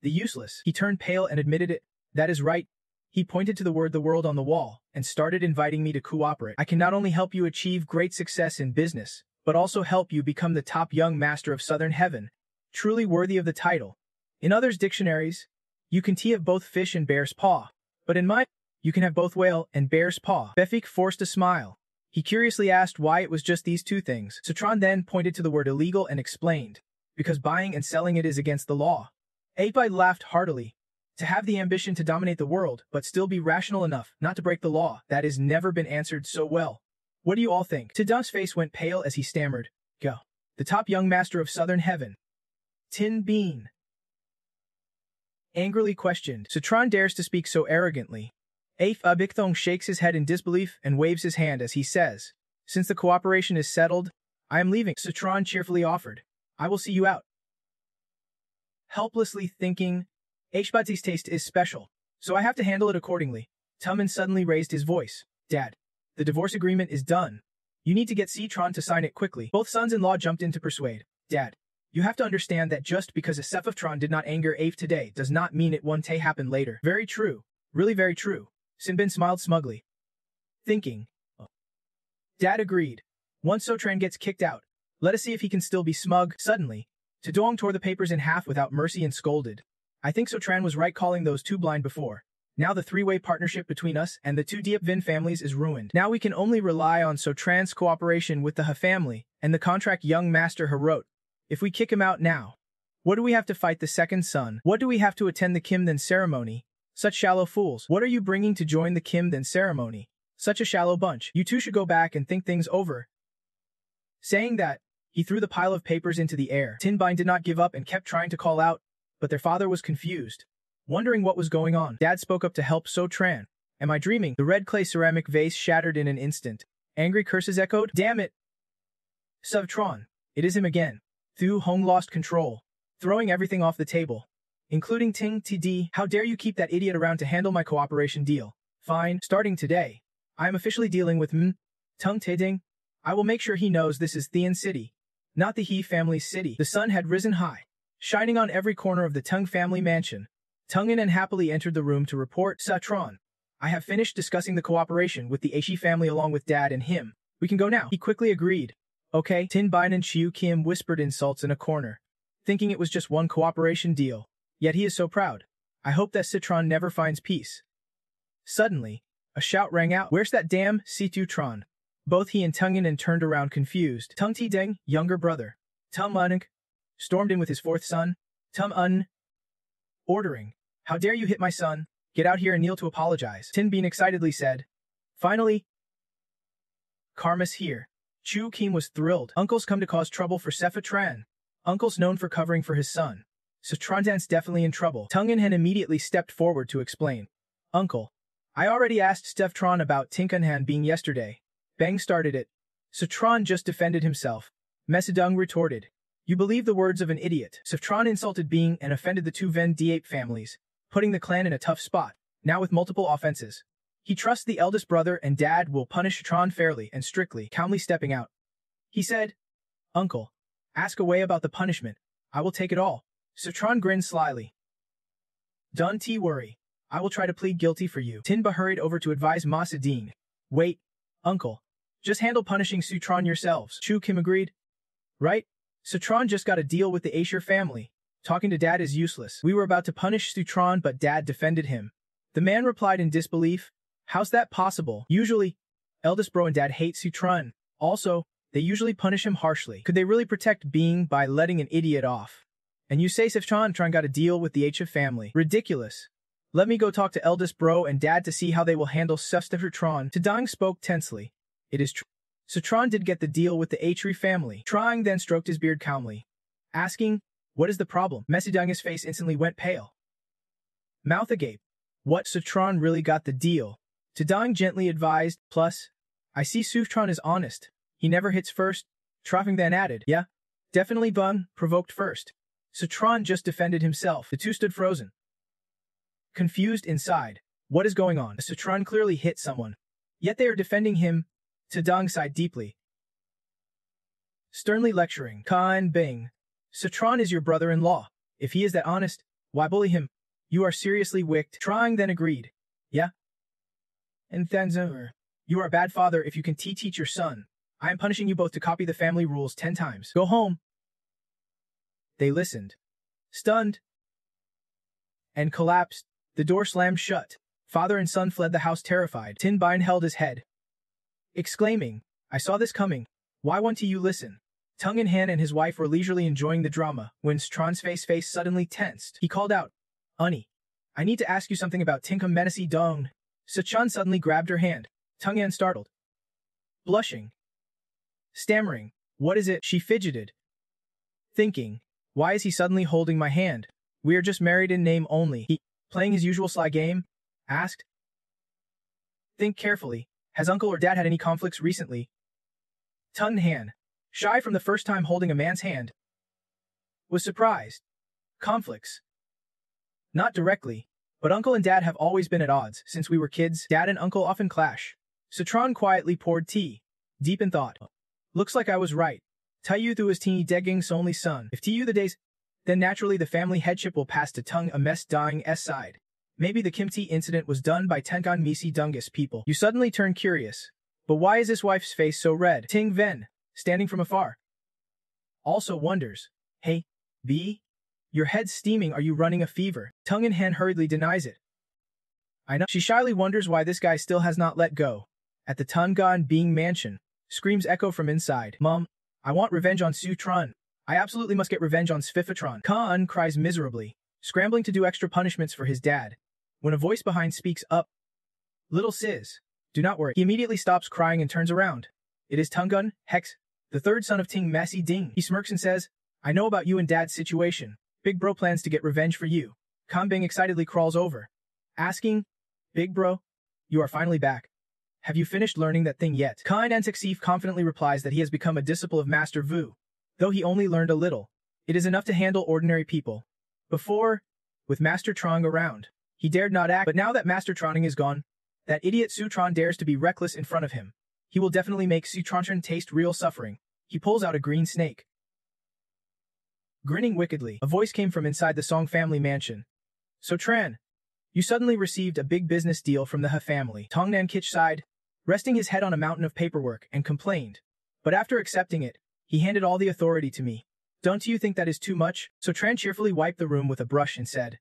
The useless. He turned pale and admitted it. That is right. He pointed to the word the world on the wall and started inviting me to cooperate. I can not only help you achieve great success in business, but also help you become the top young master of Southern Heaven, truly worthy of the title. In others' dictionaries, you can have both fish and bear's paw, but in mine, you can have both whale and bear's paw. Befik forced a smile. He curiously asked why it was just these two things. Citron then pointed to the word illegal and explained, because buying and selling it is against the law. Apai laughed heartily. To have the ambition to dominate the world, but still be rational enough not to break the law, that has never been answered so well. What do you all think? Taedong's face went pale as he stammered. Go. The top young master of Southern Heaven. Tin Bean. Angrily questioned. Citron dares to speak so arrogantly. Abikthong shakes his head in disbelief and waves his hand as he says, Since the cooperation is settled, I am leaving. Citron cheerfully offered. I will see you out. Helplessly thinking, Hbati's taste is special, so I have to handle it accordingly. Tummin suddenly raised his voice. Dad, The divorce agreement is done. You need to get Citron to sign it quickly. Both sons-in-law jumped in to persuade. Dad, you have to understand that just because a Sephiftron did not anger Ave today does not mean it won't happen later. Very true. Really very true. Sinbin smiled smugly, thinking. Oh. Dad agreed. Once Sotran gets kicked out, let us see if he can still be smug. Suddenly, Tudong tore the papers in half without mercy and scolded. I think Sotran was right calling those two blind before. Now the three-way partnership between us and the two Diepvin families is ruined. Now we can only rely on Sotran's cooperation with the Ha family and the contract young master Ha wrote. If we kick him out now, what do we have to fight the second son? What do we have to attend the Kim-then ceremony? Such shallow fools. What are you bringing to join the Kim-then ceremony? Such a shallow bunch. You two should go back and think things over. Saying that, he threw the pile of papers into the air. Tinbine did not give up and kept trying to call out, but their father was confused, wondering what was going on. Dad spoke up to help Sotran. Am I dreaming? The red clay ceramic vase shattered in an instant. Angry curses echoed. Damn it! Sotran, it is him again. Thu Hong lost control, throwing everything off the table, including Ting TD. How dare you keep that idiot around to handle my cooperation deal? Fine, starting today, I am officially dealing with Tung Teding. I will make sure he knows this is Thean City, not the He family's city. The sun had risen high, shining on every corner of the Tung family mansion. Tungin unhappily entered the room to report, Sotran, I have finished discussing the cooperation with the Aishi family along with Dad and him. We can go now. He quickly agreed. Okay. Tin Bin and Chiu Kim whispered insults in a corner, thinking it was just one cooperation deal. Yet he is so proud. I hope that Citron never finds peace. Suddenly, a shout rang out. Where's that damn Situtron? Both he and Tungin turned around confused. Tung Ti Deng, younger brother, Tum Unik, stormed in with his fourth son, Tum Un, ordering, how dare you hit my son? Get out here and kneel to apologize. Tin Bean excitedly said. Finally, Karma's here. Chu Kim was thrilled. Uncle's come to cause trouble for Sephatran. Uncle's known for covering for his son. So Trondan's definitely in trouble. Tungin immediately stepped forward to explain. Uncle, I already asked Steftron about Tinkunhan being yesterday. Bang started it. Sotron just defended himself. Mesidung retorted. You believe the words of an idiot. Sotron insulted Bing and offended the two Ven Diape families, putting the clan in a tough spot, now with multiple offenses. He trusts the eldest brother and Dad will punish Tron fairly and strictly, calmly stepping out. He said, Uncle, ask away about the punishment. I will take it all. Sotron grinned slyly. Don't worry. I will try to plead guilty for you. Tinba hurried over to advise Masadine. Wait, Uncle. Just handle punishing Sutron yourselves. Chu Kim agreed. Right? Sutron just got a deal with the Asher family. Talking to Dad is useless. We were about to punish Sutron, but Dad defended him. The man replied in disbelief. How's that possible? Usually, eldest bro and Dad hate Sutron. Also, they usually punish him harshly. Could they really protect Bing by letting an idiot off? And you say Sutron got a deal with the Asher family. Ridiculous. Let me go talk to eldest bro and Dad to see how they will handle Sufstertron. Tadang spoke tensely. It is true. Sutron did get the deal with the Atri family. Trying then stroked his beard calmly, asking, what is the problem? Mesidung's face instantly went pale. Mouth agape. What? Sutron really got the deal. Tadang gently advised, plus, I see Sutron is honest. He never hits first. Troffing then added, yeah, definitely Bung, provoked first. Sutron just defended himself. The two stood frozen, confused inside. What is going on? Sutron clearly hit someone. Yet they are defending him. Tadang sighed deeply, sternly lecturing. Khan Bing. Sutron is your brother-in-law. If he is that honest, why bully him? You are seriously wicked. Trying then agreed. Yeah? And then you are a bad father if you can teach your son. I am punishing you both to copy the family rules 10 times. Go home. They listened, stunned, and collapsed. The door slammed shut. Father and son fled the house terrified. Tin Bin held his head, exclaiming, I saw this coming. Why won't you listen? Tung in Han and his wife were leisurely enjoying the drama when Stron's face suddenly tensed. He called out, Unnie, I need to ask you something about Tinkum Menacey Dong. Sachan suddenly grabbed her hand. Tung Yan startled, blushing, stammering, what is it? She fidgeted, thinking, why is he suddenly holding my hand? We are just married in name only. He, playing his usual sly game, asked. Think carefully. Has Uncle or Dad had any conflicts recently? Tun Han, shy from the first time holding a man's hand, was surprised. Conflicts? Not directly, but Uncle and Dad have always been at odds since we were kids. Dad and Uncle often clash, Citron quietly poured tea, deep in thought. Looks like I was right. Tayu Thu is Tini Deging's only son. If Tayu the days, then naturally the family headship will pass to Tung a mess dying S side. Maybe the Kimchi incident was done by Tenkan Misi Dungus people. You suddenly turn curious. But why is his wife's face so red? Ting Ven, standing from afar, also wonders. Hey, B? Your head's steaming, are you running a fever? Tung in Han hurriedly denies it. I know. She shyly wonders why this guy still has not let go. At the Tungan Being mansion, screams echo from inside. Mom, I want revenge on Sutron. I absolutely must get revenge on Svifatron. Ka-un cries miserably, scrambling to do extra punishments for his dad, when a voice behind speaks up. Little sis, do not worry. He immediately stops crying and turns around. It is Tungun, Hex, the third son of Ting Masi Ding. He smirks and says, I know about you and Dad's situation. Big Bro plans to get revenge for you. Kanbing excitedly crawls over, asking, Big Bro, you are finally back. Have you finished learning that thing yet? Kine Enseksif confidently replies that he has become a disciple of Master Vu. Though he only learned a little, it is enough to handle ordinary people. Before, with Master Trong around, he dared not act, but now that Master Troning is gone, that idiot Sutron dares to be reckless in front of him. He will definitely make Sutron taste real suffering. He pulls out a green snake. Grinning wickedly, a voice came from inside the Song family mansion. So Tran, you suddenly received a big business deal from the Ha family. Tongnan Kitch sighed, resting his head on a mountain of paperwork, and complained. But after accepting it, he handed all the authority to me. Don't you think that is too much? So Tran cheerfully wiped the room with a brush and said,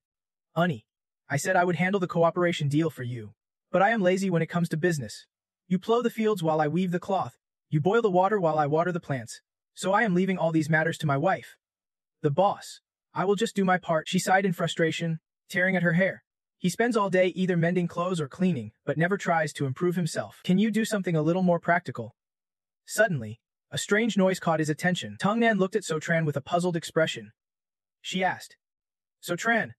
Honey, I said I would handle the cooperation deal for you. But I am lazy when it comes to business. You plow the fields while I weave the cloth. You boil the water while I water the plants. So I am leaving all these matters to my wife. The boss. I will just do my part. She sighed in frustration, tearing at her hair. He spends all day either mending clothes or cleaning, but never tries to improve himself. Can you do something a little more practical? Suddenly, a strange noise caught his attention. Tongnan looked at Sotran with a puzzled expression. She asked, Sotran,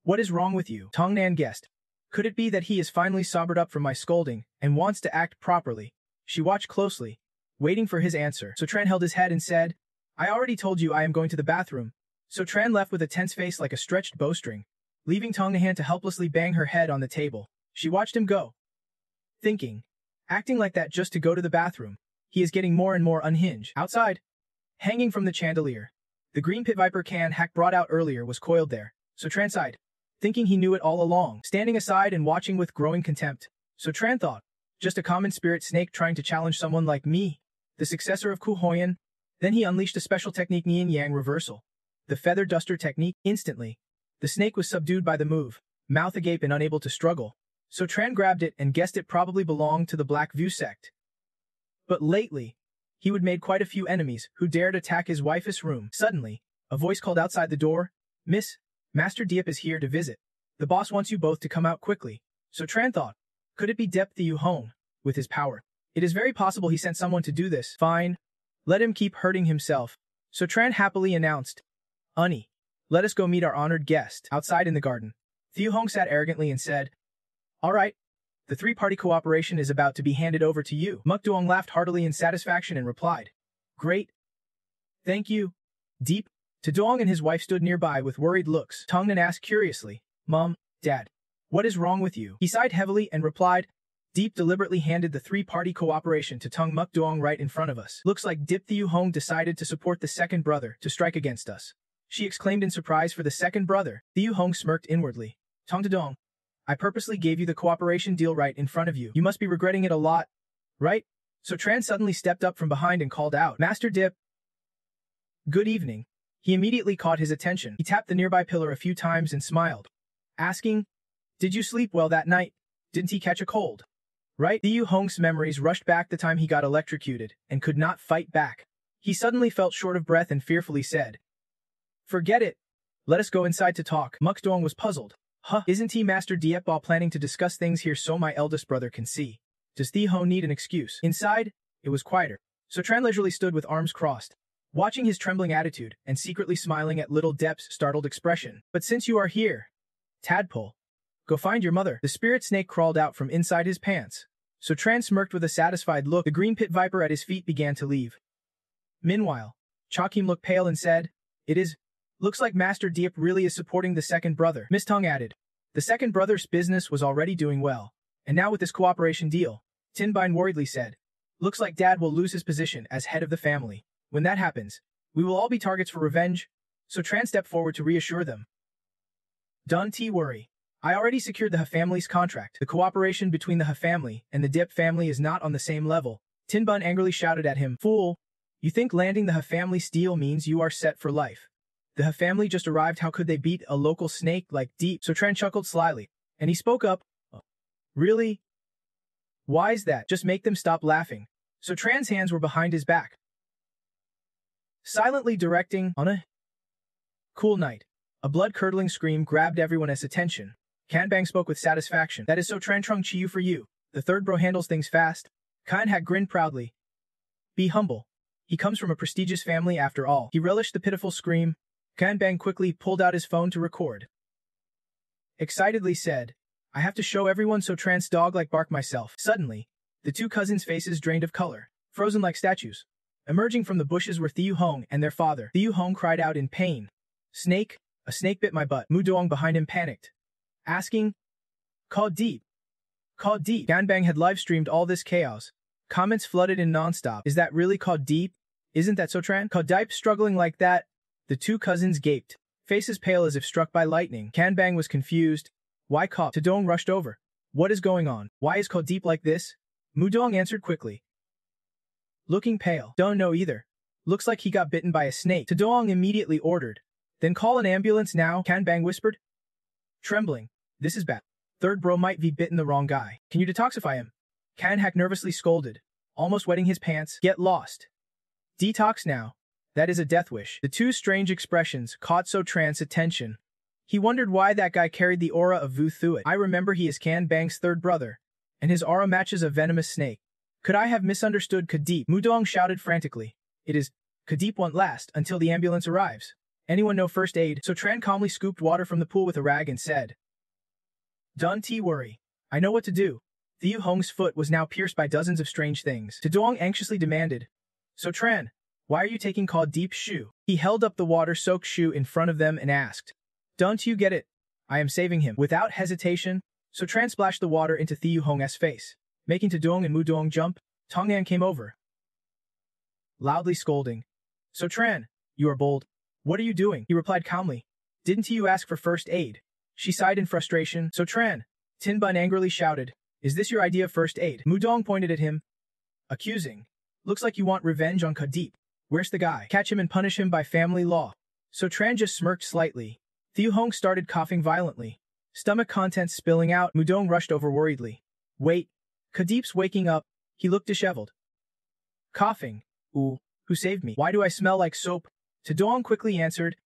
what is wrong with you? Tongnan guessed. Could it be that he is finally sobered up from my scolding and wants to act properly? She watched closely, waiting for his answer. Sotran held his head and said, I already told you I am going to the bathroom. Sotran left with a tense face like a stretched bowstring, leaving Tongnahan to helplessly bang her head on the table. She watched him go, thinking, acting like that just to go to the bathroom. He is getting more and more unhinged. Outside, hanging from the chandelier, the green pit viper can Hack brought out earlier was coiled there. Sotran sighed, thinking he knew it all along. Standing aside and watching with growing contempt, Sotran thought, just a common spirit snake trying to challenge someone like me, the successor of Ku Hoyan. Then he unleashed a special technique, Yin Yang reversal, the feather duster technique. Instantly, the snake was subdued by the move, mouth agape and unable to struggle. Sotran grabbed it and guessed it probably belonged to the Black View sect. But lately, he would made quite a few enemies who dared attack his wife's room. Suddenly, a voice called outside the door, Miss, Master Diep is here to visit. The boss wants you both to come out quickly. Sotran thought, could it be Diep the Yuhong, with his power? It is very possible he sent someone to do this. Fine. Let him keep hurting himself. Sotran happily announced, Unnie, let us go meet our honored guest. Outside in the garden, Thieu Hong sat arrogantly and said, All right. The three-party cooperation is about to be handed over to you. Mukduong laughed heartily in satisfaction and replied, Great. Thank you. Deep. Tudong and his wife stood nearby with worried looks. Tongnan asked curiously, Mom, Dad, what is wrong with you? He sighed heavily and replied, Deep deliberately handed the three-party cooperation to Tung Mukduong right in front of us. Looks like Dip Thieu Hong decided to support the second brother to strike against us. She exclaimed in surprise for the second brother. Thieu Hong smirked inwardly. Tong Tudong, I purposely gave you the cooperation deal right in front of you. You must be regretting it a lot, right? Sotran suddenly stepped up from behind and called out, Master Dip. Good evening. He immediately caught his attention. He tapped the nearby pillar a few times and smiled, asking, Did you sleep well that night? Didn't he catch a cold? Right? Thieu Hong's memories rushed back the time he got electrocuted and could not fight back. He suddenly felt short of breath and fearfully said, Forget it. Let us go inside to talk. Mukduong was puzzled. Huh, isn't he Master Diepbal planning to discuss things here so my eldest brother can see? Does Thieu Hong need an excuse? Inside, it was quieter. Sotran leisurely stood with arms crossed, watching his trembling attitude and secretly smiling at little Dep's startled expression. But since you are here, Tadpole, go find your mother. The spirit snake crawled out from inside his pants. Sotran smirked with a satisfied look. The green pit viper at his feet began to leave. Meanwhile, Chakim looked pale and said, Looks like Master Diep really is supporting the second brother. Miss Tung added, the second brother's business was already doing well, and now with this cooperation deal, Tinbine worriedly said. Looks like Dad will lose his position as head of the family. When that happens, we will all be targets for revenge. So Tran stepped forward to reassure them. Don't worry. I already secured the He family's contract. The cooperation between the He family and the Dip family is not on the same level. Tinbun angrily shouted at him, Fool! You think landing the He family deal means you are set for life? The He family just arrived, how could they beat a local snake like Deep? So Tran chuckled slyly, and he spoke up. Really? Why is that? Just make them stop laughing. So Tran's hands were behind his back, silently directing on a cool night. A blood-curdling scream grabbed everyone's attention. Kanbang spoke with satisfaction. That is so Tran Trung Chiu for you. The third bro handles things fast. Kanhak grinned proudly. Be humble. He comes from a prestigious family after all. He relished the pitiful scream. Kanbang quickly pulled out his phone to record. Excitedly said, I have to show everyone so Tran's dog like bark myself. Suddenly, the two cousins' faces drained of color, frozen like statues. Emerging from the bushes were Thieu Hong and their father. Thieu Hong cried out in pain. Snake, a snake bit my butt. Mu Doong behind him panicked, asking, Call Deep. Call Deep. Ganbang had live-streamed all this chaos. Comments flooded in non-stop. Is that really called Deep? Isn't that so Tran? Called Deep struggling like that? The two cousins gaped, faces pale as if struck by lightning. Kanbang was confused. Why call? Tadong rushed over. What is going on? Why is called Deep like this? Mudong answered quickly. Looking pale. Don't know either. Looks like he got bitten by a snake. Tadong immediately ordered. Then call an ambulance now, Kanbang whispered. Trembling. This is bad. Third bro might be bitten the wrong guy. Can you detoxify him? Kanhak nervously scolded, almost wetting his pants. Get lost. Detox now. That is a death wish. The two strange expressions caught So Tran's attention. He wondered why that guy carried the aura of Vu Thuit. I remember he is Kanbang's third brother, and his aura matches a venomous snake. Could I have misunderstood Kadeep? Mudong shouted frantically. It is, Kadeep won't last until the ambulance arrives. Anyone know first aid? So Tran calmly scooped water from the pool with a rag and said, Don't worry. I know what to do. Thieu Hong's foot was now pierced by dozens of strange things. Tadong anxiously demanded, So Tran, why are you taking called Deep's shoe? He held up the water-soaked shoe in front of them and asked, Don't you get it? I am saving him. Without hesitation, So Tran splashed the water into Thieu Hong's face, making Tadong and Mudong jump. Tongnan came over, loudly scolding. So Tran, you are bold. What are you doing? He replied calmly. Didn't you ask for first aid? She sighed in frustration. So Tran, Tinbun angrily shouted. Is this your idea of first aid? Mudong pointed at him, accusing. Looks like you want revenge on Kadeep. Where's the guy? Catch him and punish him by family law. So Tran just smirked slightly. Thieu Hong started coughing violently, stomach contents spilling out. Mudong rushed over worriedly. Wait. Kadeep's waking up. He looked disheveled. Coughing. Ooh, who saved me? Why do I smell like soap? Tadong quickly answered.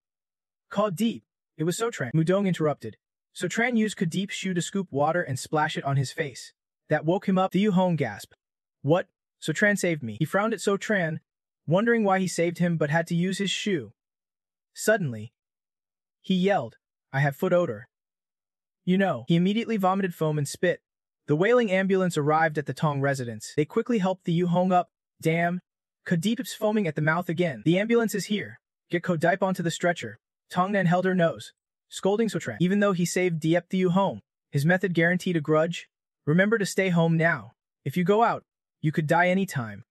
Call Deep. It was So Tran. Mudong interrupted. So Tran used Kadeep's shoe to scoop water and splash it on his face. That woke him up. Thieu Hong gasped. What? So Tran saved me. He frowned at So Tran, wondering why he saved him but had to use his shoe. Suddenly, he yelled, I have foot odor. You know. He immediately vomited foam and spit. The wailing ambulance arrived at the Tong residence. They quickly helped Thieu Hong up. Damn. Kadeep's foaming at the mouth again. The ambulance is here. Get Kodipe onto the stretcher. Tongnan held her nose, scolding So Tran. Even though he saved Diep Thieu Hong, his method guaranteed a grudge. Remember to stay home now. If you go out, you could die any time.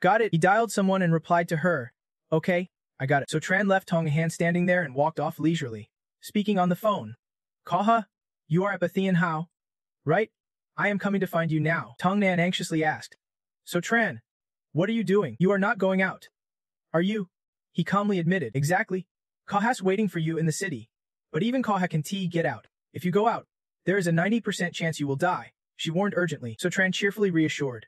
Got it. He dialed someone and replied to her. Okay, I got it. So Tran left Tong a hand standing there and walked off leisurely, speaking on the phone. Kaha, you are at Bathian Hao, right? I am coming to find you now. Tongnan anxiously asked. So Tran, what are you doing? You are not going out. Are you? He calmly admitted. Exactly. Kaha's waiting for you in the city. But even Kaha can get out. If you go out, there is a 90% chance you will die, she warned urgently. So Tran cheerfully reassured.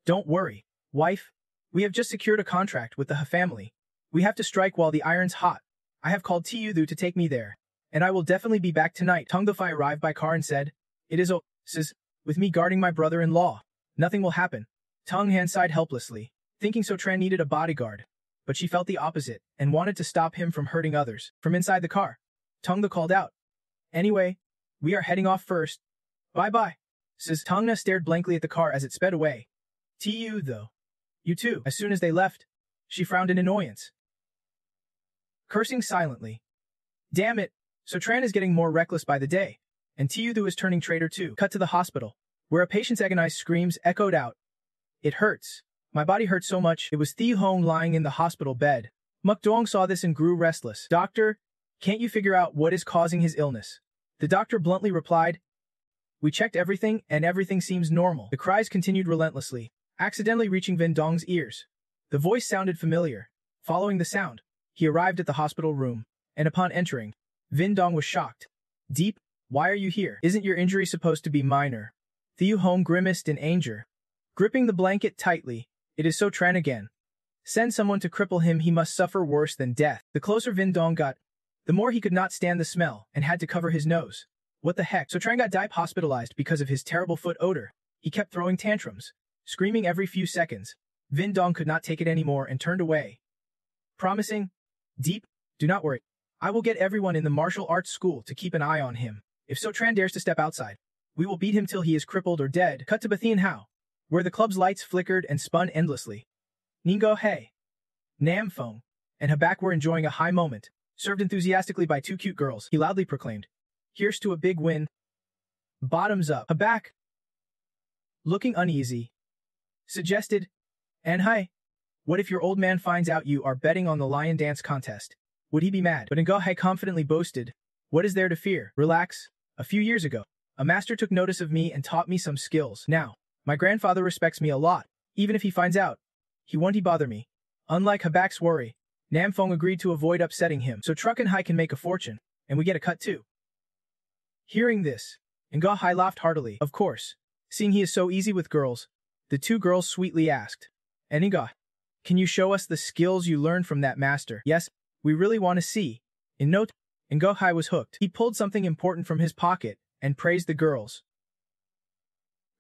Don't worry, wife. We have just secured a contract with the He family. We have to strike while the iron's hot. I have called Tiyuthu to take me there, and I will definitely be back tonight. Tongdafai arrived by car and said, It is says, with me guarding my brother-in-law. Nothing will happen. Tonghan sighed helplessly, thinking So Tran needed a bodyguard. But she felt the opposite, and wanted to stop him from hurting others. From inside the car, Tongda called out. Anyway, we are heading off first. Bye-bye. Says Tongna stared blankly at the car as it sped away. Tu though. You too. As soon as they left, she frowned in annoyance, cursing silently. Damn it. So Tran is getting more reckless by the day, and Tiyuthu is turning traitor too. Cut to the hospital, where a patient's agonized screams echoed out. It hurts. My body hurt so much. It was Thi Hong lying in the hospital bed. Muk Dong saw this and grew restless. Doctor, can't you figure out what is causing his illness? The doctor bluntly replied, we checked everything and everything seems normal. The cries continued relentlessly, accidentally reaching Vin Dong's ears. The voice sounded familiar. Following the sound, he arrived at the hospital room, and upon entering, Vin Dong was shocked. Deep, why are you here? Isn't your injury supposed to be minor? Thieu Hong grimaced in anger. Gripping the blanket tightly, it is So Tran again. Send someone to cripple him, he must suffer worse than death. The closer Vin Dong got, the more he could not stand the smell and had to cover his nose. What the heck? So Tran got hospitalized because of his terrible foot odor. He kept throwing tantrums, screaming every few seconds. Vin Dong could not take it anymore and turned away. Promising, Deep, do not worry. I will get everyone in the martial arts school to keep an eye on him. If So Tran dares to step outside, we will beat him till he is crippled or dead. Cut to Bathian Hao, where the club's lights flickered and spun endlessly. Ninggo He, Nam Fong, and Habak were enjoying a high moment, served enthusiastically by two cute girls. He loudly proclaimed, here's to a big win. Bottoms up. Habak, looking uneasy, suggested, and hi, what if your old man finds out you are betting on the lion dance contest? Would he be mad? But Ngo Hai confidently boasted, what is there to fear? Relax. A few years ago, a master took notice of me and taught me some skills. Now, my grandfather respects me a lot. Even if he finds out, he won't bother me. Unlike Habak's worry, Nam Fong agreed to avoid upsetting him, so Truck and Hai can make a fortune, and we get a cut too. Hearing this, Ngo Hai laughed heartily. Of course, seeing he is so easy with girls, the two girls sweetly asked, and Ngo, can you show us the skills you learned from that master? Yes, we really want to see. In note, Ngo Hai was hooked. He pulled something important from his pocket and praised the girls.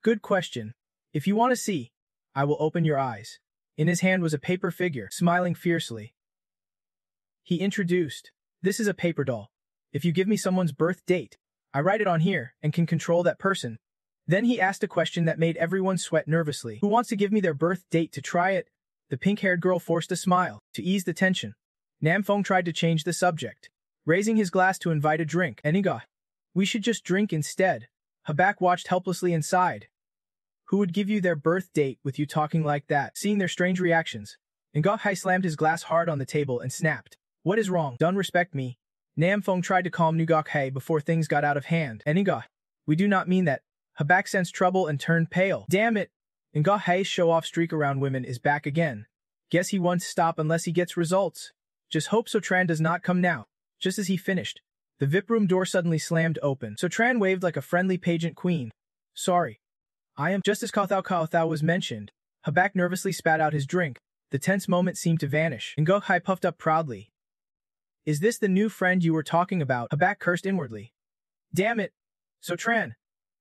Good question. If you want to see, I will open your eyes. In his hand was a paper figure, smiling fiercely. He introduced, this is a paper doll. If you give me someone's birth date, I write it on here and can control that person. Then he asked a question that made everyone sweat nervously. Who wants to give me their birth date to try it? The pink-haired girl forced a smile to ease the tension. Nam Fong tried to change the subject, raising his glass to invite a drink. Eniga, we should just drink instead. Habak watched helplessly and sighed. Who would give you their birth date with you talking like that? Seeing their strange reactions, Ngo Hai slammed his glass hard on the table and snapped. What is wrong? Don't respect me. Nam Fong tried to calm Ngo Hai before things got out of hand. Eniga, we do not mean that. Habak sensed trouble and turned pale. Damn it! Ngo Hai's show-off streak around women is back again. Guess he won't stop unless he gets results. Just hope So Tran does not come now. Just as he finished, the VIP room door suddenly slammed open. So Tran waved like a friendly pageant queen. Sorry. I am. Just as Kao Thao was mentioned, Habak nervously spat out his drink. The tense moment seemed to vanish. Ngo Hai puffed up proudly. Is this the new friend you were talking about? Habak cursed inwardly. Damn it. So Tran,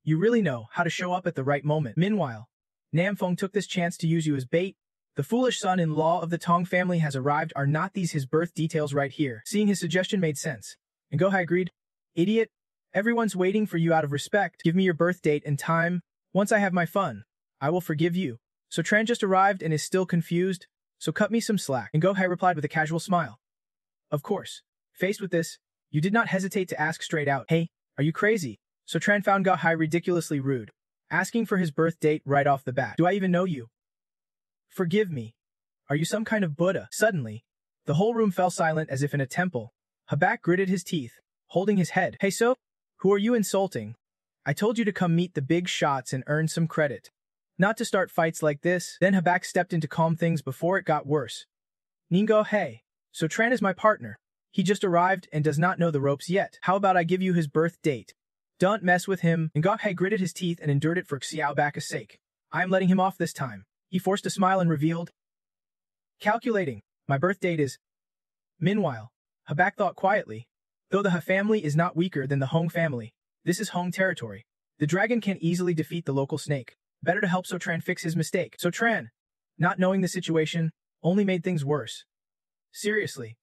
you really know how to show up at the right moment. Meanwhile, Nam Fong took this chance to use you as bait. The foolish son-in-law of the Tong family has arrived. Are not these his birth details right here? Seeing his suggestion made sense, Ngo Hai agreed. Idiot. Everyone's waiting for you out of respect. Give me your birth date and time. Once I have my fun, I will forgive you. So Tran just arrived and is still confused, so cut me some slack. Ngo Hai replied with a casual smile. Of course. Faced with this, you did not hesitate to ask straight out. Hey, are you crazy? So Tran found Ngo Hai ridiculously rude, asking for his birth date right off the bat. Do I even know you? Forgive me. Are you some kind of Buddha? Suddenly, the whole room fell silent as if in a temple. Habak gritted his teeth, holding his head. Hey so, who are you insulting? I told you to come meet the big shots and earn some credit. Not to start fights like this. Then Habak stepped in to calm things before it got worse. Ninggo He, So Tran is my partner. He just arrived and does not know the ropes yet. How about I give you his birth date? Don't mess with him. Ngo Hai gritted his teeth and endured it for Xiao Baka's sake. I am letting him off this time. He forced a smile and revealed. Calculating. My birth date is... Meanwhile, Habak thought quietly. Though the Ha family is not weaker than the Hong family, this is Hong territory. The dragon can easily defeat the local snake. Better to help So Tran fix his mistake. So Tran, not knowing the situation, only made things worse. Seriously.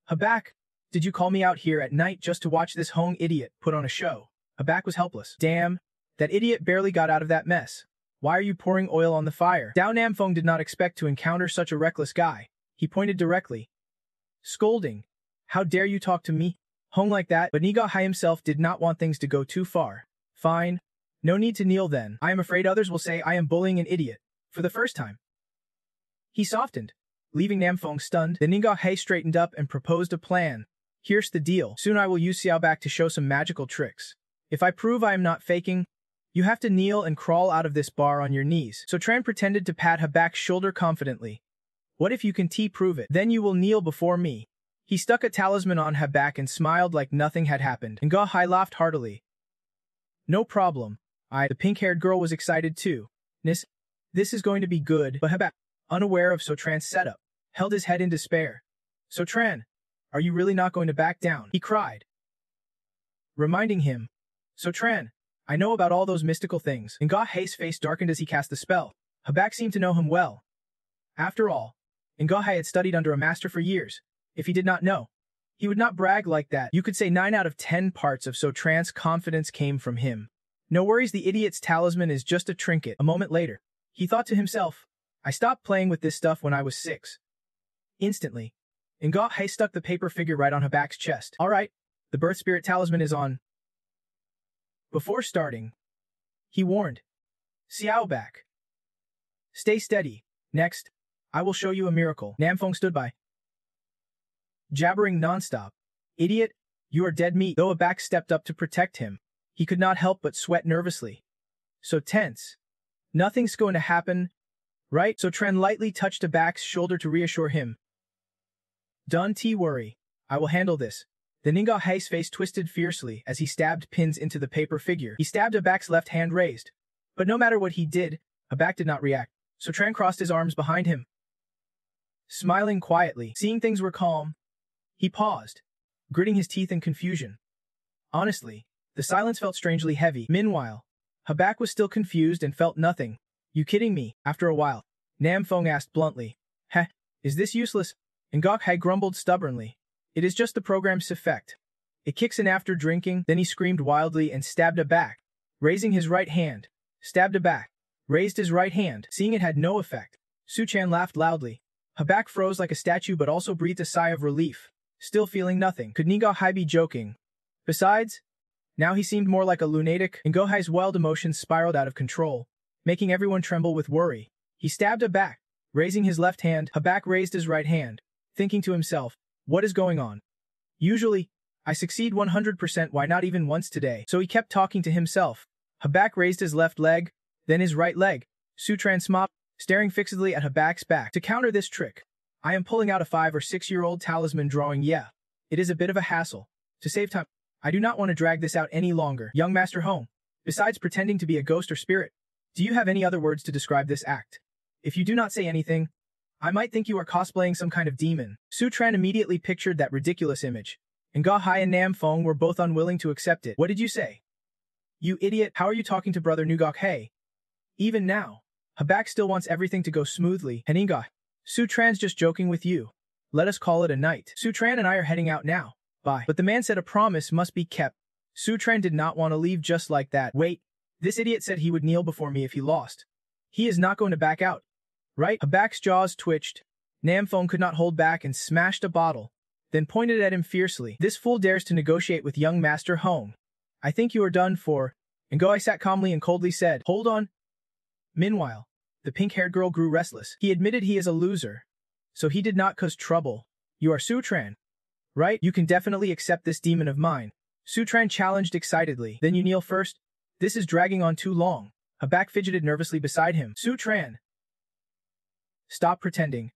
Habak, did you call me out here at night just to watch this Hong idiot put on a show? Habak was helpless. Damn, that idiot barely got out of that mess. Why are you pouring oil on the fire? Dao Namfeng did not expect to encounter such a reckless guy. He pointed directly, scolding. How dare you talk to me? Hong like that? But Ngo Hai himself did not want things to go too far. Fine. No need to kneel then. I am afraid others will say I am bullying an idiot. For the first time. He softened, leaving Namfeng stunned. Then He straightened up and proposed a plan. Here's the deal. Soon I will use Xiaoback to show some magical tricks. If I prove I am not faking, you have to kneel and crawl out of this bar on your knees. So Tran pretended to pat Habak's shoulder confidently. What if you can prove it? Then you will kneel before me. He stuck a talisman on Habak and smiled like nothing had happened. And Hai laughed heartily. No problem. The pink-haired girl was excited too. This is going to be good, but Habak, unaware of So Tran's setup, held his head in despair. So Tran, are you really not going to back down? He cried. Reminding him. So Tran, I know about all those mystical things. And Hai's face darkened as he cast the spell. Habak seemed to know him well. After all, Hai had studied under a master for years. If he did not know, he would not brag like that. You could say 9 out of 10 parts of So Tran's confidence came from him. No worries, the idiot's talisman is just a trinket. A moment later, he thought to himself, I stopped playing with this stuff when I was 6. Instantly, Hai stuck the paper figure right on Habak's chest. All right, the birth spirit talisman is on. Before starting, he warned, Xiaoback, stay steady. Next, I will show you a miracle. Namfeng stood by, jabbering nonstop. Idiot, you are dead meat. Though Habak stepped up to protect him, he could not help but sweat nervously. So tense. Nothing's going to happen, right? So Tran lightly touched Habak's shoulder to reassure him. Don't worry, I will handle this. Then Hai's face twisted fiercely as he stabbed pins into the paper figure. He stabbed Habak's left hand raised. But no matter what he did, Habak did not react. So Tran crossed his arms behind him. Smiling quietly, seeing things were calm, he paused, gritting his teeth in confusion. Honestly, the silence felt strangely heavy. Meanwhile, Habak was still confused and felt nothing. You kidding me? After a while, Namfeng asked bluntly. Heh, is this useless? And Hai grumbled stubbornly. It is just the program's effect. It kicks in after drinking. Then he screamed wildly and stabbed Habak, raising his right hand. Stabbed Habak, raised his right hand. Seeing it had no effect, Su Chan laughed loudly. Habak froze like a statue but also breathed a sigh of relief. Still feeling nothing. Could Hai be joking? Besides, now he seemed more like a lunatic, and Hai's wild emotions spiraled out of control, making everyone tremble with worry. He stabbed Habak, raising his left hand. Habak raised his right hand, thinking to himself, what is going on? Usually, I succeed 100%, why not even once today? So he kept talking to himself. Habak raised his left leg, then his right leg. Su Tran smopped, staring fixedly at Habak's back. To counter this trick, I am pulling out a 5 or 6-year-old talisman drawing. Yeah, it is a bit of a hassle. To save time, I do not want to drag this out any longer. Young Master Hong, besides pretending to be a ghost or spirit, do you have any other words to describe this act? If you do not say anything, I might think you are cosplaying some kind of demon. Su Tran immediately pictured that ridiculous image, and Hai and Namfeng were both unwilling to accept it. What did you say? You idiot, how are you talking to brother Hai? Even now, Habak still wants everything to go smoothly. Heninga, Su Tran's just joking with you. Let us call it a night. Su Tran and I are heading out now. Bye. But the man said a promise must be kept. Su Tran did not want to leave just like that. Wait, this idiot said he would kneel before me if he lost. He is not going to back out, right? Habak's jaws twitched. Namfeng could not hold back and smashed a bottle, then pointed at him fiercely. This fool dares to negotiate with young Master Hong. I think you are done for. And Hai sat calmly and coldly said, hold on. Meanwhile, the pink-haired girl grew restless. He admitted he is a loser, so he did not cause trouble. You are Su Tran, right? You can definitely accept this demon of mine. Su Tran challenged excitedly. Then you kneel first. This is dragging on too long. Habak fidgeted nervously beside him. Su Tran, stop pretending.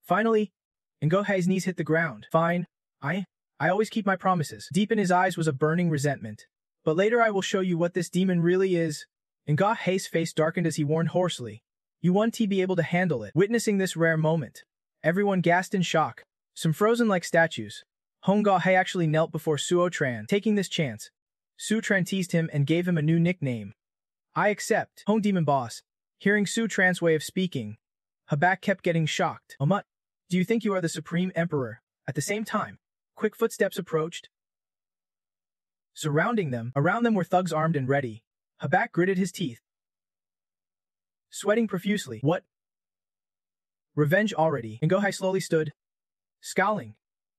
Finally, Hai's knees hit the ground. Fine. I always keep my promises. Deep in his eyes was a burning resentment. But later I will show you what this demon really is. Hai's face darkened as he warned hoarsely. You won't be able to handle it. Witnessing this rare moment, everyone gasped in shock. Some frozen like statues. Hai actually knelt before Suo Tran. Taking this chance, Su Tran teased him and gave him a new nickname. I accept. Hong Demon Boss. Hearing Su Tran's way of speaking, Habak kept getting shocked. Amut, do you think you are the Supreme Emperor? At the same time, quick footsteps approached. Surrounding them, around them were thugs armed and ready. Habak gritted his teeth, sweating profusely. What? Revenge already. Hai slowly stood, scowling.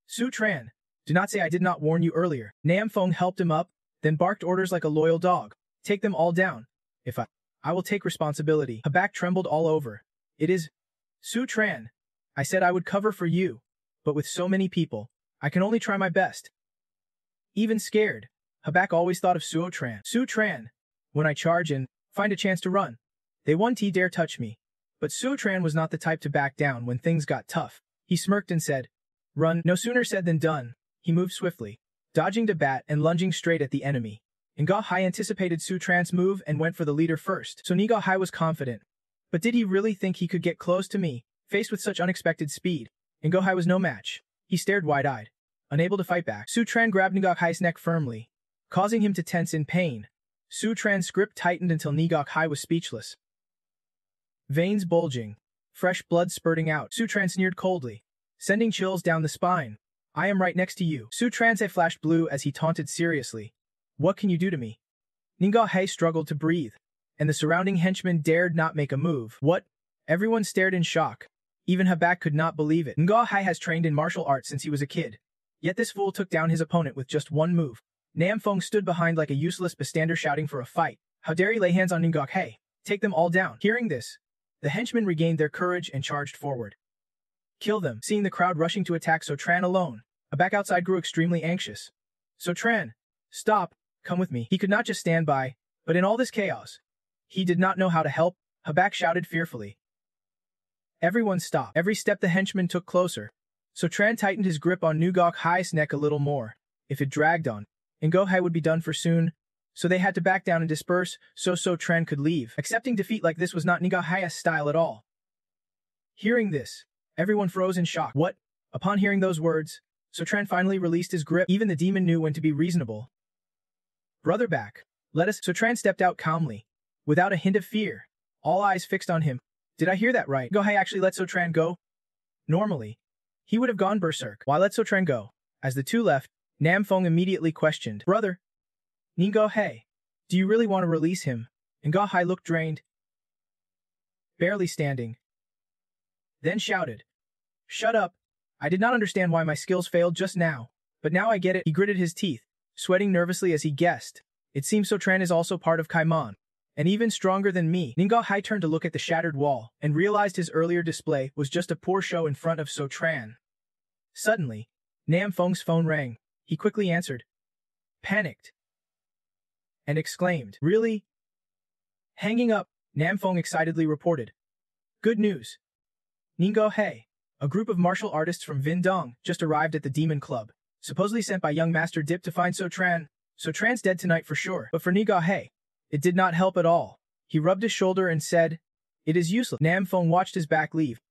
Su Tran, do not say I did not warn you earlier. Namfeng helped him up, then barked orders like a loyal dog. Take them all down. If I will take responsibility. Habak trembled all over. It is Su Tran. I said I would cover for you, but with so many people, I can only try my best. Even scared, Habak always thought of Suo Tran. Su Tran. When I charge and find a chance to run, they won't dare touch me. But Suo Tran was not the type to back down when things got tough. He smirked and said, "Run." No sooner said than done. He moved swiftly, dodging the bat and lunging straight at the enemy. Ngo Hai anticipated Su Tran's move and went for the leader first, so Ngo Hai was confident. But did he really think he could get close to me, faced with such unexpected speed? Ngo Hai was no match. He stared wide-eyed, unable to fight back. Su Tran grabbed Ngo Hai's neck firmly, causing him to tense in pain. Su Tran's grip tightened until Ngo Hai was speechless. Veins bulging, fresh blood spurting out. Su Tran sneered coldly, sending chills down the spine. "I am right next to you." Su Tran's eye flashed blue as he taunted seriously. "What can you do to me?" Ngo Hai struggled to breathe, and the surrounding henchmen dared not make a move. What? Everyone stared in shock. Even Habak could not believe it. Ngo Hai has trained in martial arts since he was a kid. Yet this fool took down his opponent with just one move. Nam Fong stood behind like a useless bystander shouting for a fight. How dare he lay hands on Ngo Hai? Take them all down. Hearing this, the henchmen regained their courage and charged forward. Kill them. Seeing the crowd rushing to attack So Tran alone, Habak outside grew extremely anxious. So Tran, stop, come with me. He could not just stand by, but in all this chaos, he did not know how to help. Habak shouted fearfully. Everyone stopped. Every step the henchman took closer. So Tran tightened his grip on Ngo Hai's neck a little more. If it dragged on, Ngo Hai would be done for soon, so they had to back down and disperse so Tran could leave. Accepting defeat like this was not Ngo Hai's style at all. Hearing this, everyone froze in shock. What? Upon hearing those words, So Tran finally released his grip. Even the demon knew when to be reasonable. Brother back. Let us. So Tran stepped out calmly, without a hint of fear, all eyes fixed on him. Did I hear that right? Ngo Hai actually let So Tran go? Normally, he would have gone berserk. Why let So Tran go? As the two left, Nam Fong immediately questioned. Brother, Ngo Hai, do you really want to release him? Ngo Hai looked drained, barely standing, then shouted, "Shut up. I did not understand why my skills failed just now, but now I get it." He gritted his teeth, sweating nervously as he guessed. It seems So Tran is also part of Kaimon, and even stronger than me. Ngo Hai turned to look at the shattered wall and realized his earlier display was just a poor show in front of So Tran. Suddenly, Nam Fong's phone rang. He quickly answered, panicked, and exclaimed, "Really?" Hanging up, Nam Fong excitedly reported, "Good news. Ngo Hai, a group of martial artists from Vindong, just arrived at the Demon Club, supposedly sent by young Master Dip to find So Tran. So Tran's dead tonight for sure." But for Ngo Hai, it did not help at all. He rubbed his shoulder and said, "It is useless." Nam Fong watched his back leave,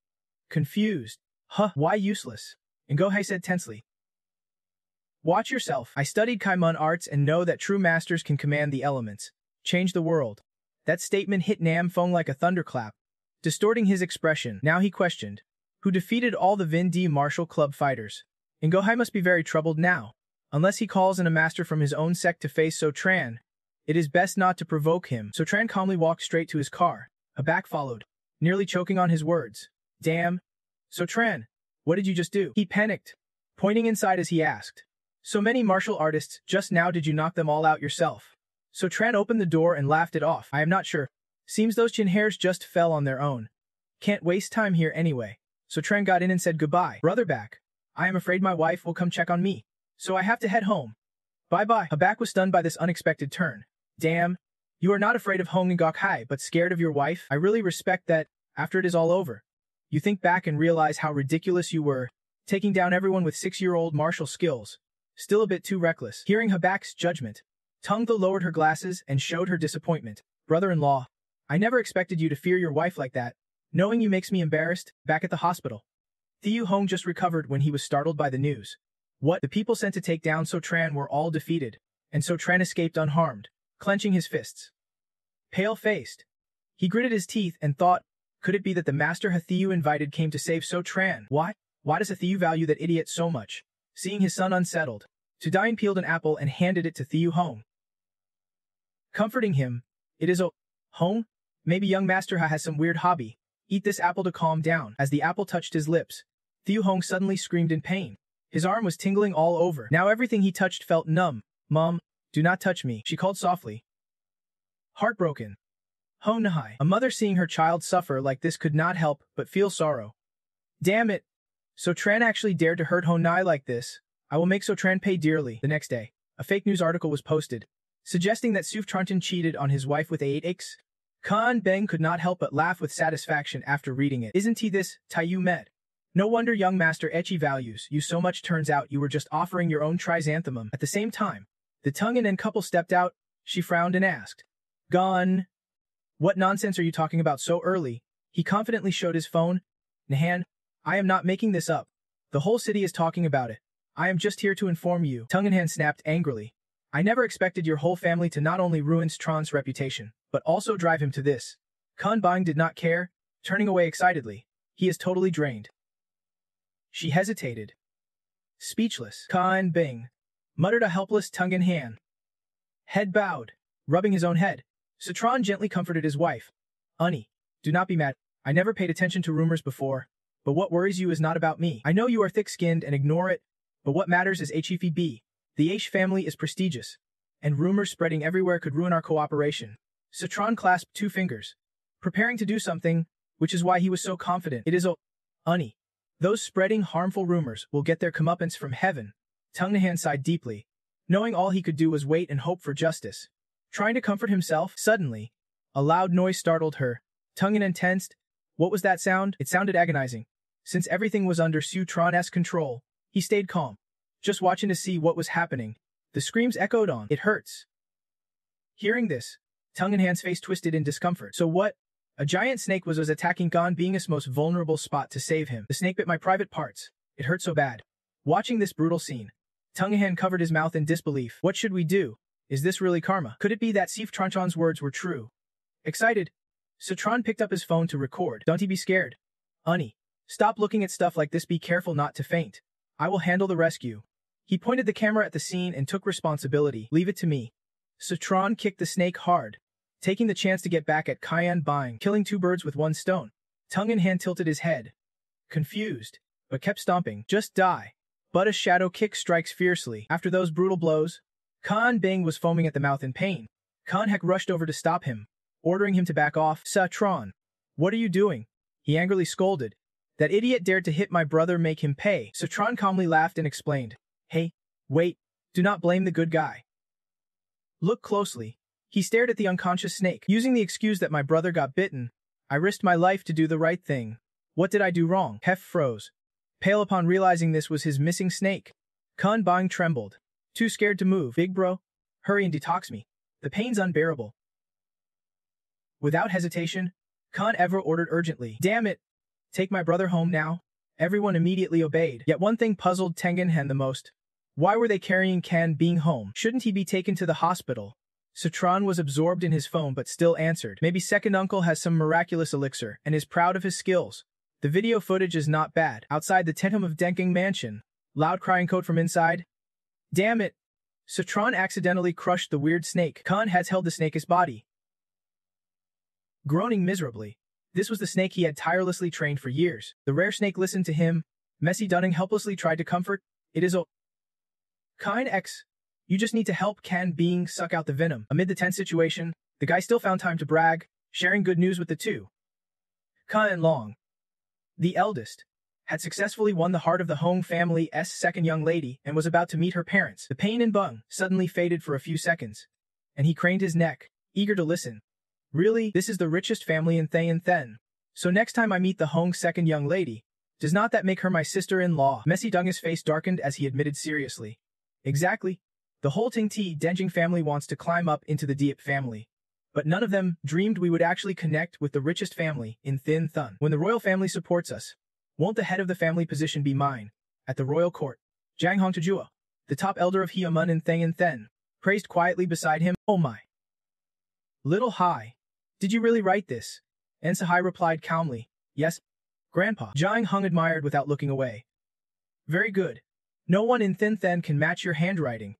confused. "Huh, why useless?" Ngo Hai said tensely. "Watch yourself. I studied Kaimon arts and know that true masters can command the elements, change the world." That statement hit Nam Fong like a thunderclap, distorting his expression. Now he questioned, who defeated all the Vindi martial club fighters? Ngo Hai must be very troubled now. Unless he calls in a master from his own sect to face So Tran, it is best not to provoke him. So Tran calmly walked straight to his car. Habak followed, nearly choking on his words. "Damn. So Tran, what did you just do?" He panicked, pointing inside as he asked. "So many martial artists, just now did you knock them all out yourself?" So Tran opened the door and laughed it off. "I am not sure. Seems those chin hairs just fell on their own. Can't waste time here anyway." So Tran got in and said goodbye. "Brother back. I am afraid my wife will come check on me, so I have to head home. Bye-bye." Habak was stunned by this unexpected turn. "Damn. You are not afraid of Hong Ngo Hai, but scared of your wife? I really respect that. After it is all over, you think back and realize how ridiculous you were, taking down everyone with 6-year-old martial skills. Still a bit too reckless." Hearing Habak's judgment, Tung Tho lowered her glasses and showed her disappointment. "Brother-in-law, I never expected you to fear your wife like that. Knowing you makes me embarrassed." Back at the hospital, Thieu Hong just recovered when he was startled by the news. What? The people sent to take down So Tran were all defeated, and So Tran escaped unharmed, clenching his fists. Pale-faced, he gritted his teeth and thought, could it be that the master Thieu invited came to save So Tran? Why does Thieu value that idiot so much? Seeing his son unsettled, Sudayan peeled an apple and handed it to Thieu Hong. Comforting him, "It is Hong? Maybe young Master Ha has some weird hobby. Eat this apple to calm down." As the apple touched his lips, Thieu Hong suddenly screamed in pain. His arm was tingling all over. Now everything he touched felt numb. "Mom, do not touch me," she called softly. Heartbroken, Ho Nahai. A mother seeing her child suffer like this could not help but feel sorrow. Damn it. So Tran actually dared to hurt Ho Nai like this. I will make So Tran pay dearly. The next day, a fake news article was posted, suggesting that Suf Trantan cheated on his wife with A8X. Khan Beng could not help but laugh with satisfaction after reading it. Isn't he this, Taiyu Med? No wonder young Master Echi values you so much. Turns out you were just offering your own chrysanthemum. At the same time, the Tongan couple stepped out. She frowned and asked, Gone. What nonsense are you talking about so early? He confidently showed his phone. Nahan, I am not making this up. The whole city is talking about it. I am just here to inform you. Tunganhan snapped angrily. I never expected your whole family to not only ruin Stran's reputation, but also drive him to this. Kun Bang did not care, turning away excitedly. He is totally drained. She hesitated. Speechless. Kun Bing muttered a helpless Tunganhan. Head bowed, rubbing his own head. Satran gently comforted his wife. Unnie, do not be mad. I never paid attention to rumors before, but what worries you is not about me. I know you are thick-skinned and ignore it, but what matters is HEFB. The H family is prestigious, and rumors spreading everywhere could ruin our cooperation. Satran clasped 2 fingers, preparing to do something, which is why he was so confident. It is Unnie. Those spreading harmful rumors will get their comeuppance from heaven. Tungnahan sighed deeply, knowing all he could do was wait and hope for justice. Trying to comfort himself, suddenly, a loud noise startled her. Tungnahan tensed. What was that sound? It sounded agonizing. Since everything was under Su Tron's control, he stayed calm, just watching to see what was happening. The screams echoed on. It hurts. Hearing this, Tungnahan's face twisted in discomfort. So what? A giant snake was attacking Gon Bing's most vulnerable spot to save him. The snake bit my private parts. It hurt so bad. Watching this brutal scene, Tungnahan covered his mouth in disbelief. What should we do? Is this really karma? Could it be that Sif Tranchan's words were true? Excited, Satran picked up his phone to record. Don't be scared. Unnie, stop looking at stuff like this. Be careful not to faint. I will handle the rescue. He pointed the camera at the scene and took responsibility. Leave it to me. Satran kicked the snake hard, taking the chance to get back at Kyan Bang, killing 2 birds with 1 stone. Tunganhan tilted his head, confused, but kept stomping. Just die. But a shadow kick strikes fiercely. After those brutal blows, Khan Bing was foaming at the mouth in pain. Khan Hek rushed over to stop him, ordering him to back off. Satran, what are you doing? He angrily scolded. That idiot dared to hit my brother, make him pay. Satran calmly laughed and explained. Hey, wait, do not blame the good guy. Look closely. He stared at the unconscious snake. Using the excuse that my brother got bitten, I risked my life to do the right thing. What did I do wrong? Hef froze, pale upon realizing this was his missing snake. Kun Bang trembled, too scared to move. Big bro, hurry and detox me. The pain's unbearable. Without hesitation, Kun Evra ordered urgently. Damn it! Take my brother home now. Everyone immediately obeyed. Yet one thing puzzled Tengenhen the most. Why were they carrying Kan Bing home? Shouldn't he be taken to the hospital? Satran was absorbed in his phone but still answered. Maybe second uncle has some miraculous elixir and is proud of his skills. The video footage is not bad. Outside the Tenham of Denking Mansion, loud crying code from inside. Damn it! Satran accidentally crushed the weird snake. Khan has held the snake's body, groaning miserably. This was the snake he had tirelessly trained for years. The rare snake listened to him. Messi Dunning helplessly tried to comfort. It is Kind X. You just need to help Kan Bing suck out the venom. Amid the tense situation, the guy still found time to brag, sharing good news with the two. Kan Long, the eldest, had successfully won the heart of the Hong family's second young lady and was about to meet her parents. The pain in Bung suddenly faded for a few seconds, and he craned his neck, eager to listen. Really? This is the richest family in Then. So next time I meet the Hong second young lady, does not that make her my sister-in-law? Messi Dung's face darkened as he admitted seriously. Exactly. The whole Ting Ti Denjing family wants to climb up into the Diep family. But none of them dreamed we would actually connect with the richest family in Thin Thun. When the royal family supports us, won't the head of the family position be mine? At the royal court, Jiang Hong Tajua, the top elder of Hiamun in Then, praised quietly beside him. Oh my. Little Hai, did you really write this? Ensahai replied calmly. Yes, Grandpa. Jiang Hong admired without looking away. Very good. No one in Thin Then can match your handwriting.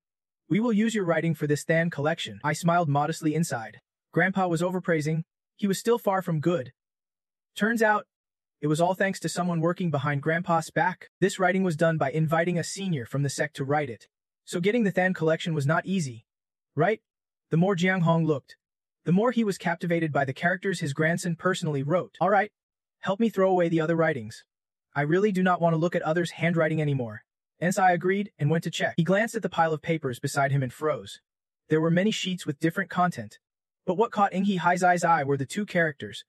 We will use your writing for this Than collection. I smiled modestly inside. Grandpa was overpraising. He was still far from good. Turns out, it was all thanks to someone working behind Grandpa's back. This writing was done by inviting a senior from the sect to write it. So getting the Than collection was not easy. Right? The more Jiang Hong looked, the more he was captivated by the characters his grandson personally wrote. All right, help me throw away the other writings. I really do not want to look at others' handwriting anymore. Ensai agreed and went to check. He glanced at the pile of papers beside him and froze. There were many sheets with different content. But what caught Inghe Haizai's eye were the two characters.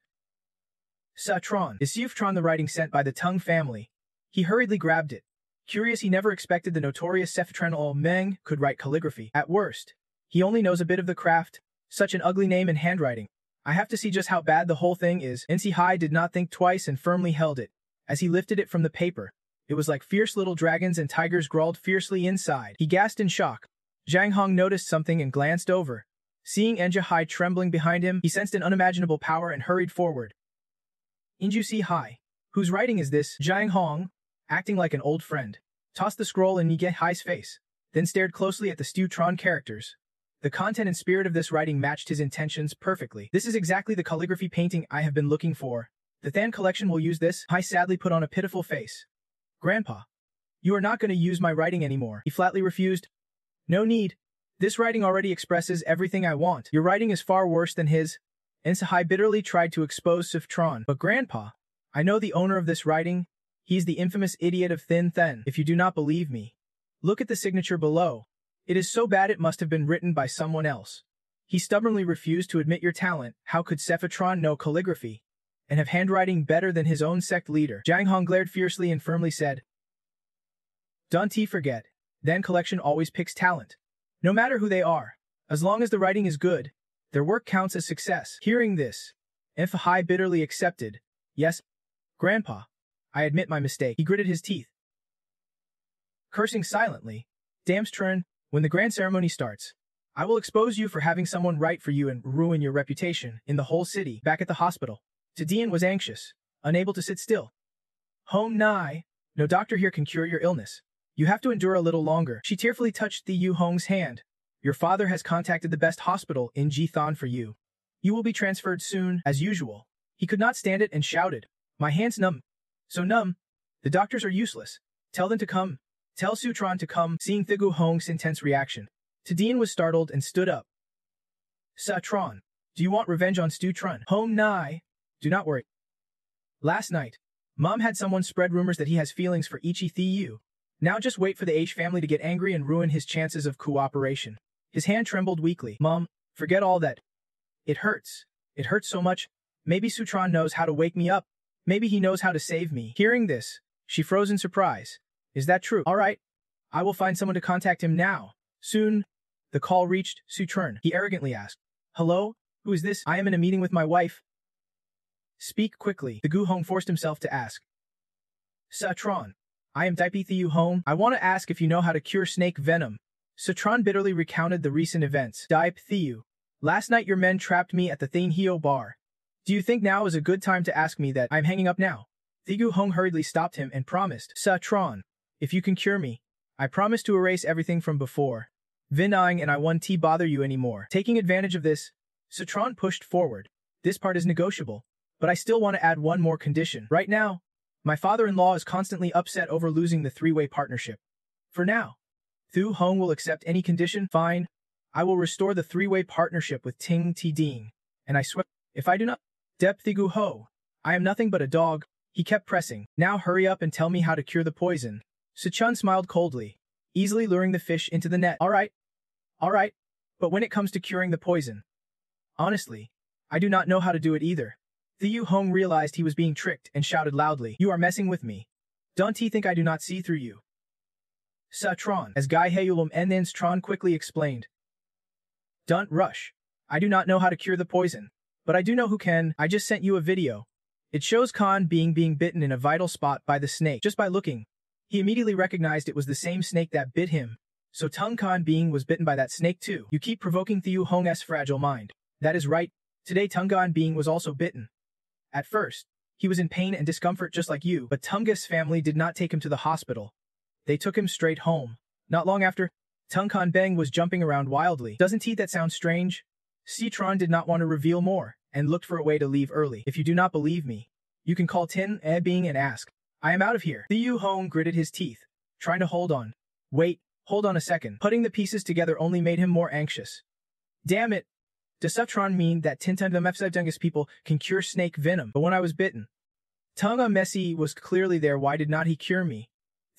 Satron is Seoftron, the writing sent by the Tung family. He hurriedly grabbed it. Curious, he never expected the notorious Seoftron Meng could write calligraphy. At worst, he only knows a bit of the craft. Such an ugly name and handwriting. I have to see just how bad the whole thing is. Ensai Hai did not think twice and firmly held it. As he lifted it from the paper, it was like fierce little dragons and tigers growled fiercely inside. He gasped in shock. Zhang Hong noticed something and glanced over. Seeing Ensai Hai trembling behind him, he sensed an unimaginable power and hurried forward. Ensai Hai, whose writing is this? Zhang Hong, acting like an old friend, tossed the scroll in Ensai Hai's face, then stared closely at the Seoftron characters. The content and spirit of this writing matched his intentions perfectly. This is exactly the calligraphy painting I have been looking for. The Than collection will use this. Hai sadly put on a pitiful face. Grandpa, you are not going to use my writing anymore. He flatly refused. No need. This writing already expresses everything I want. Your writing is far worse than his. Ensai Hai bitterly tried to expose Seoftron. But Grandpa, I know the owner of this writing. He's the infamous idiot of Thin Then. If you do not believe me, look at the signature below. It is so bad it must have been written by someone else. He stubbornly refused to admit your talent. How could Seoftron know calligraphy and have handwriting better than his own sect leader? Zhang Hong glared fiercely and firmly said, Don't forget, Than collection always picks talent. No matter who they are, as long as the writing is good, their work counts as success. Hearing this, Ensai Hai bitterly accepted. Yes, Grandpa, I admit my mistake. He gritted his teeth. Cursing silently, Dam's turn. When the grand ceremony starts, I will expose you for having someone write for you and ruin your reputation in the whole city. Back at the hospital, Tadian was anxious, unable to sit still. Home Nai, no doctor here can cure your illness. You have to endure a little longer. She tearfully touched Yu Hong's hand. Your father has contacted the best hospital in Jithan for you. You will be transferred soon, as usual. He could not stand it and shouted, My hand's numb. So numb. The doctors are useless. Tell them to come. Tell Seoftron to come. Seeing Thigu Hong's intense reaction, Tadian was startled and stood up. Satron, do you want revenge on Seoftron? Home Nai, do not worry. Last night, Mom had someone spread rumors that he has feelings for Ichi Thiu. Now just wait for the H family to get angry and ruin his chances of cooperation. His hand trembled weakly. Mom, forget all that. It hurts. It hurts so much. Maybe Seoftron knows how to wake me up. Maybe he knows how to save me. Hearing this, she froze in surprise. Is that true? All right. I will find someone to contact him now. Soon. The call reached Seoftron. He arrogantly asked, Hello? Who is this? I am in a meeting with my wife. Speak quickly. The Gu Hong forced himself to ask. Seoftron, I am Daipi Thiu Hong. I want to ask if you know how to cure snake venom. Seoftron bitterly recounted the recent events. Daip Thiu, last night your men trapped me at the Thane Hio bar. Do you think now is a good time to ask me that? I'm hanging up now. Thigu Hong hurriedly stopped him and promised. Seoftron, if you can cure me, I promise to erase everything from before. Vinang and I won't bother you anymore. Taking advantage of this, Seoftron pushed forward. This part is negotiable, but I still want to add one more condition. Right now, my father-in-law is constantly upset over losing the three-way partnership. For now, Thu Hong will accept any condition. Fine. I will restore the three-way partnership with Ting Ti Ding. And I swear, if I do not, Dep Thigu Ho, I am nothing but a dog. He kept pressing. Now hurry up and tell me how to cure the poison. Sichun smiled coldly, easily luring the fish into the net. All right. But when it comes to curing the poison, honestly, I do not know how to do it either. Thiu Hong realized he was being tricked and shouted loudly, You are messing with me. Don't you think I do not see through you? Seoftron, as Gai Heulum and then Tron quickly explained. Don't rush. I do not know how to cure the poison, but I do know who can. I just sent you a video. It shows Khan being bitten in a vital spot by the snake. Just by looking, he immediately recognized it was the same snake that bit him. So Tung Khan Being was bitten by that snake too. You keep provoking Thiu Hong's fragile mind. That is right. Today Tung Khan Being was also bitten. At first, he was in pain and discomfort just like you, but Tunga's family did not take him to the hospital. They took him straight home. Not long after, Tung Khan Beng was jumping around wildly. Doesn't that sound strange? Seoftron did not want to reveal more, and looked for a way to leave early. If you do not believe me, you can call Tin Bing and ask. I am out of here. Thiu Hong gritted his teeth, trying to hold on. Wait, hold on a second. Putting the pieces together only made him more anxious. Damn it. Does Sutron mean that Tintungamepsidungus people can cure snake venom? But when I was bitten, Tunga Messi was clearly there. Why did not he cure me?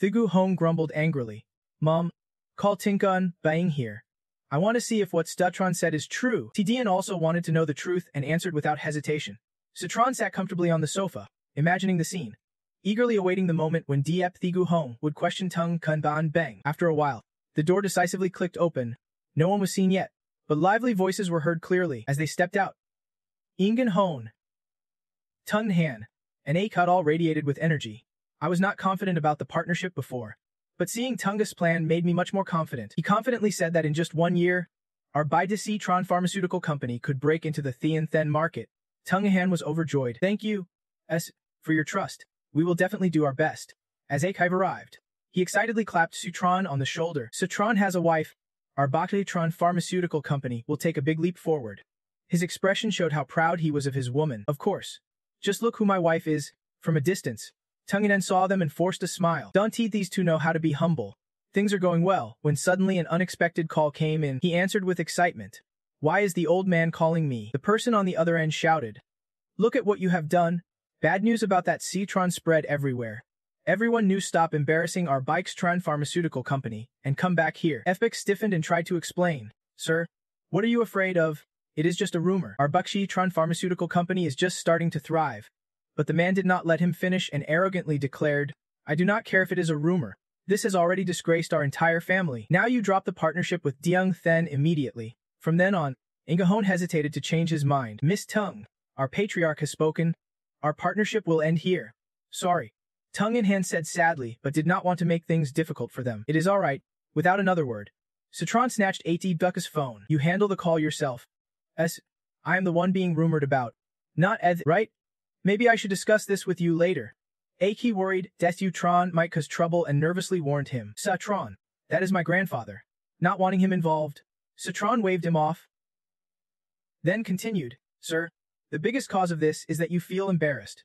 Thigu Home grumbled angrily. Mom, call Tinkan Bang here. I want to see if what Stutron said is true. Tidian also wanted to know the truth and answered without hesitation. Sutron sat comfortably on the sofa, imagining the scene, eagerly awaiting the moment when Diep Thigu Home would question Tung Kun Ban Bang. After a while, the door decisively clicked open. No one was seen yet, but lively voices were heard clearly as they stepped out. Ingen Hone, Tung Han, and Akut all radiated with energy. I was not confident about the partnership before, but seeing Tunga's plan made me much more confident. He confidently said that in just 1 year, our Tron pharmaceutical company could break into the Thean Then market. Tungahan was overjoyed. Thank you, S, for your trust. We will definitely do our best. As Akive arrived, he excitedly clapped Sutron on the shoulder. Sutron has a wife. Our Tron pharmaceutical company will take a big leap forward. His expression showed how proud he was of his woman. Of course. Just look who my wife is. From a distance, Tunganan saw them and forced a smile. Don't these two know how to be humble. Things are going well, when suddenly an unexpected call came in. He answered with excitement. Why is the old man calling me? The person on the other end shouted. Look at what you have done. Bad news about that Citron spread everywhere. Everyone knew. Stop embarrassing our Tron pharmaceutical company and come back here. Fbek stiffened and tried to explain. Sir, what are you afraid of? It is just a rumor. Our Tron pharmaceutical company is just starting to thrive. But the man did not let him finish and arrogantly declared, I do not care if it is a rumor. This has already disgraced our entire family. Now you drop the partnership with Diang Then immediately. From then on, Ingahon hesitated to change his mind. Miss Tung, our patriarch has spoken. Our partnership will end here. Sorry. Tung in hand said sadly, but did not want to make things difficult for them. It is all right. Without another word, Citron snatched A.T. Ducka's phone. You handle the call yourself. S. I am the one being rumored about. Not Ed, right? Maybe I should discuss this with you later. Aki worried, Tron might cause trouble and nervously warned him. Satron, that is my grandfather. Not wanting him involved, Satron waved him off. Then continued, Sir, the biggest cause of this is that you feel embarrassed.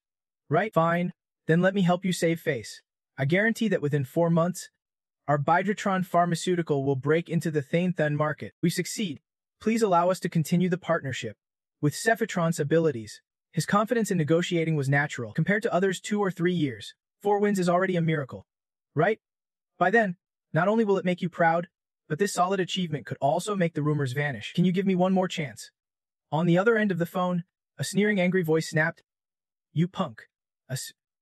Right? Fine. Then let me help you save face. I guarantee that within 4 months, our Tron pharmaceutical will break into the Then market. We succeed. Please allow us to continue the partnership. With Cephitron's abilities, his confidence in negotiating was natural. Compared to others 2 or 3 years, 4 wins is already a miracle. Right? By then, not only will it make you proud, but this solid achievement could also make the rumors vanish. Can you give me one more chance? On the other end of the phone, a sneering angry voice snapped. You punk.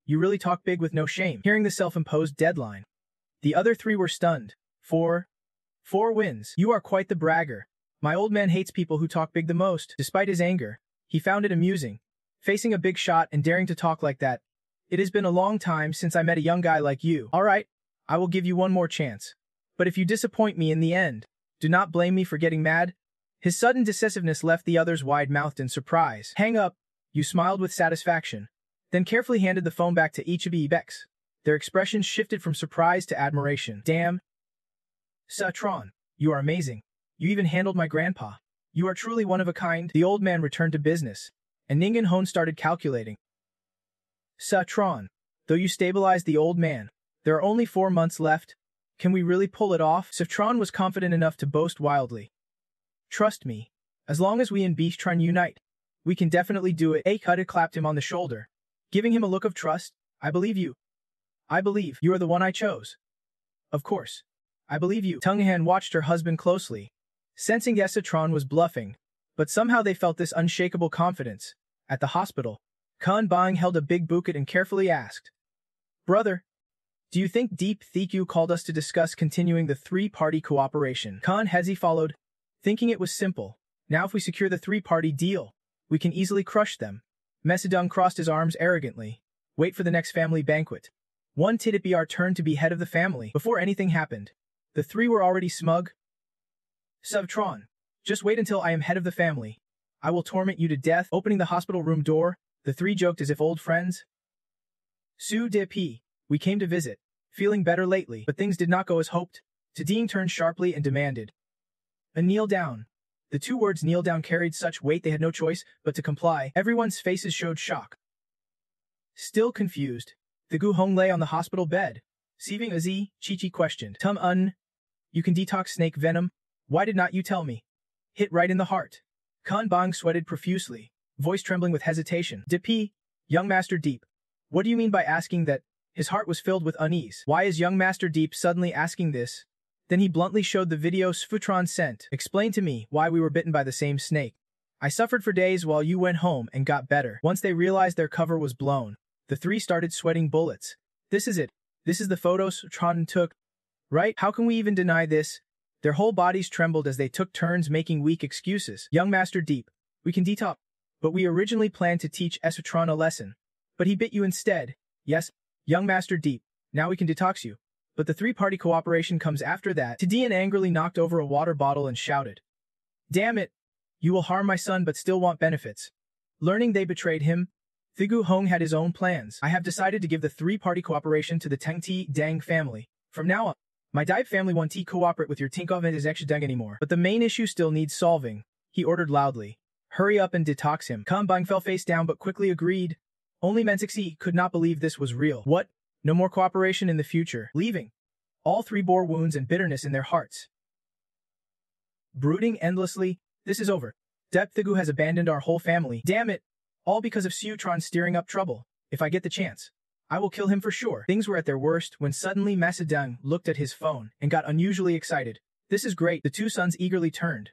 You really talk big with no shame. Hearing the self-imposed deadline, the other 3 were stunned. 4 wins. You are quite the bragger. My old man hates people who talk big the most. Despite his anger, he found it amusing. Facing a big shot and daring to talk like that. It has been a long time since I met a young guy like you. All right, I will give you one more chance. But if you disappoint me in the end, do not blame me for getting mad. His sudden decisiveness left the others wide-mouthed in surprise. Hang up. You smiled with satisfaction. Then carefully handed the phone back to each of the Ibex. Their expressions shifted from surprise to admiration. Damn. Satron, you are amazing. You even handled my grandpa. You are truly one of a kind. The old man returned to business, and Ningen Hon started calculating. Satron, though you stabilized the old man, there are only 4 months left. Can we really pull it off? Satron was confident enough to boast wildly. Trust me. As long as we and Beastron unite, we can definitely do it. Akut clapped him on the shoulder, giving him a look of trust. I believe you. I believe you are the one I chose. Of course. I believe you. Tungahan watched her husband closely, sensing Satron was bluffing, but somehow they felt this unshakable confidence. At the hospital, Kun Bang held a big bouquet and carefully asked, Brother, do you think Deep Thiku called us to discuss continuing the 3-party cooperation? Kun Hezi followed, thinking it was simple. Now if we secure the 3-party deal, we can easily crush them. Mesidung crossed his arms arrogantly. Wait for the next family banquet. One it'd be our turn to be head of the family. Before anything happened, the 3 were already smug. Subtron, just wait until I am head of the family. I will torment you to death. Opening the hospital room door, the 3 joked as if old friends. Su De P, we came to visit. Feeling better lately, but things did not go as hoped. Tading turned sharply and demanded. A kneel down. The 2 words kneel down carried such weight they had no choice but to comply. Everyone's faces showed shock. Still confused, the Gu Hong lay on the hospital bed. Sieving Azi, Chi-Chi questioned. You can detox snake venom? Why did not you tell me? Hit right in the heart. Kan Bang sweated profusely, voice trembling with hesitation. Dipi, young Master Deep. What do you mean by asking that? His heart was filled with unease. Why is young Master Deep suddenly asking this? Then he bluntly showed the video Sfutron sent. Explain to me why we were bitten by the same snake. I suffered for days while you went home and got better. Once they realized their cover was blown, the three started sweating bullets. This is it. This is the photo Sfutron took. Right? How can we even deny this? Their whole bodies trembled as they took turns making weak excuses. Young Master Deep, we can detox. But we originally planned to teach Sfutron a lesson. But he bit you instead. Yes, young Master Deep, now we can detox you. But the three-party cooperation comes after that. Tidian angrily knocked over a water bottle and shouted. Damn it! You will harm my son but still want benefits. Learning they betrayed him, Thigu Hong had his own plans. I have decided to give the three-party cooperation to the Teng Ti Dang family. From now on, my Dive family won't cooperate with your Tinkov and his extra Deng anymore. But the main issue still needs solving, he ordered loudly. Hurry up and detox him. Kambang fell face down but quickly agreed. Only Menzixi could not believe this was real. What? No more cooperation in the future. Leaving. All three bore wounds and bitterness in their hearts. Brooding endlessly, this is over. Dep Thigu has abandoned our whole family. Damn it! All because of Sutron stirring up trouble. If I get the chance, I will kill him for sure. Things were at their worst when suddenly Masadang looked at his phone and got unusually excited. This is great. The two sons eagerly turned.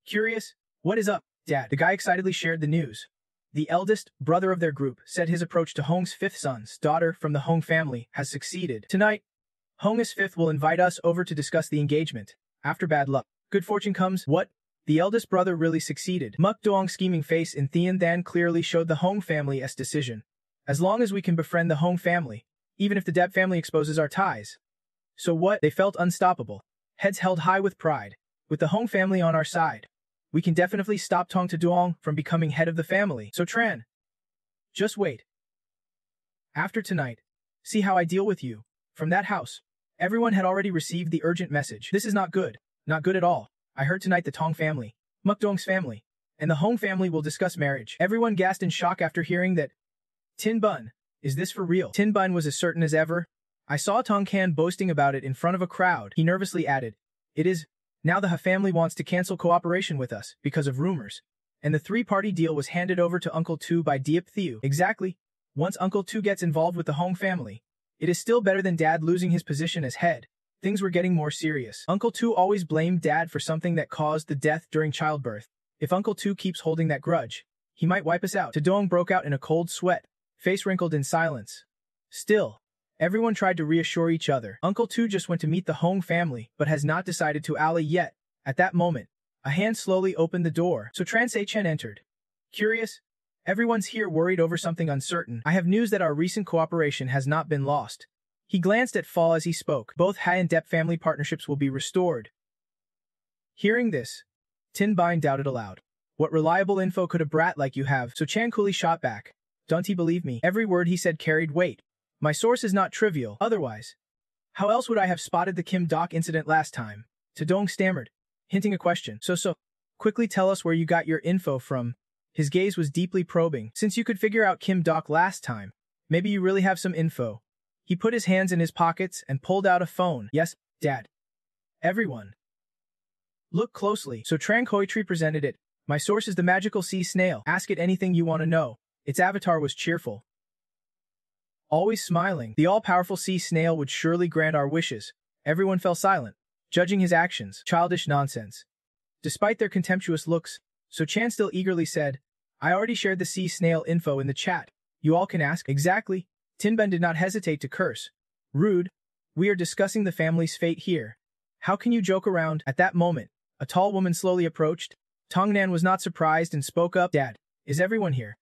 Curious? What is up, Dad? The guy excitedly shared the news. The eldest brother of their group said his approach to Hong's fifth son's daughter from the Hong family has succeeded. Tonight, Hong's fifth will invite us over to discuss the engagement. After bad luck, good fortune comes. What? The eldest brother really succeeded. Muk Doong's scheming face in Thian Than clearly showed the Hong family's decision. As long as we can befriend the Hong family, even if the Dep family exposes our ties. So what? They felt unstoppable. Heads held high with pride. With the Hong family on our side, we can definitely stop Tong Taduong from becoming head of the family. So Tran, just wait. After tonight, see how I deal with you. From that house, everyone had already received the urgent message. This is not good. Not good at all. I heard tonight the Tong family, Mukdong's family, and the Hong family will discuss marriage. Everyone gasped in shock after hearing that. Tin Bun, is this for real? Tin Bun was as certain as ever. I saw Tong Kan boasting about it in front of a crowd. He nervously added, it is. Now the Ha family wants to cancel cooperation with us because of rumors. And the three-party deal was handed over to Uncle Tu by Diep Thiu. Exactly. Once Uncle Tu gets involved with the Hong family, it is still better than Dad losing his position as head. Things were getting more serious. Uncle Tu always blamed Dad for something that caused the death during childbirth. If Uncle Tu keeps holding that grudge, he might wipe us out. Tadong broke out in a cold sweat, face wrinkled in silence. Still, everyone tried to reassure each other. Uncle Tu just went to meet the Hong family, but has not decided to ally yet. At that moment, a hand slowly opened the door, so Tran Se Chen entered. Curious? Everyone's here worried over something uncertain. I have news that our recent cooperation has not been lost. He glanced at Fall as he spoke. Both Ha and Dep family partnerships will be restored. Hearing this, Tin Bine doubted aloud. What reliable info could a brat like you have? So Chan coolly shot back. Don't he believe me? Every word he said carried weight. My source is not trivial. Otherwise, how else would I have spotted the Kim Dok incident last time? Tadong stammered, hinting a question. So, quickly tell us where you got your info from. His gaze was deeply probing. Since you could figure out Kim Dok last time, maybe you really have some info. He put his hands in his pockets and pulled out a phone. Yes, Dad. Everyone. Look closely. So Trang Hoitree presented it. My source is the magical sea snail. Ask it anything you want to know. Its avatar was cheerful. Always smiling, the all-powerful sea snail would surely grant our wishes. Everyone fell silent, judging his actions. Childish nonsense. Despite their contemptuous looks, So Chan still eagerly said, I already shared the sea snail info in the chat. You all can ask. Exactly. Tinben did not hesitate to curse. Rude. We are discussing the family's fate here. How can you joke around? At that moment, a tall woman slowly approached. Tongnan was not surprised and spoke up. Dad, is everyone here?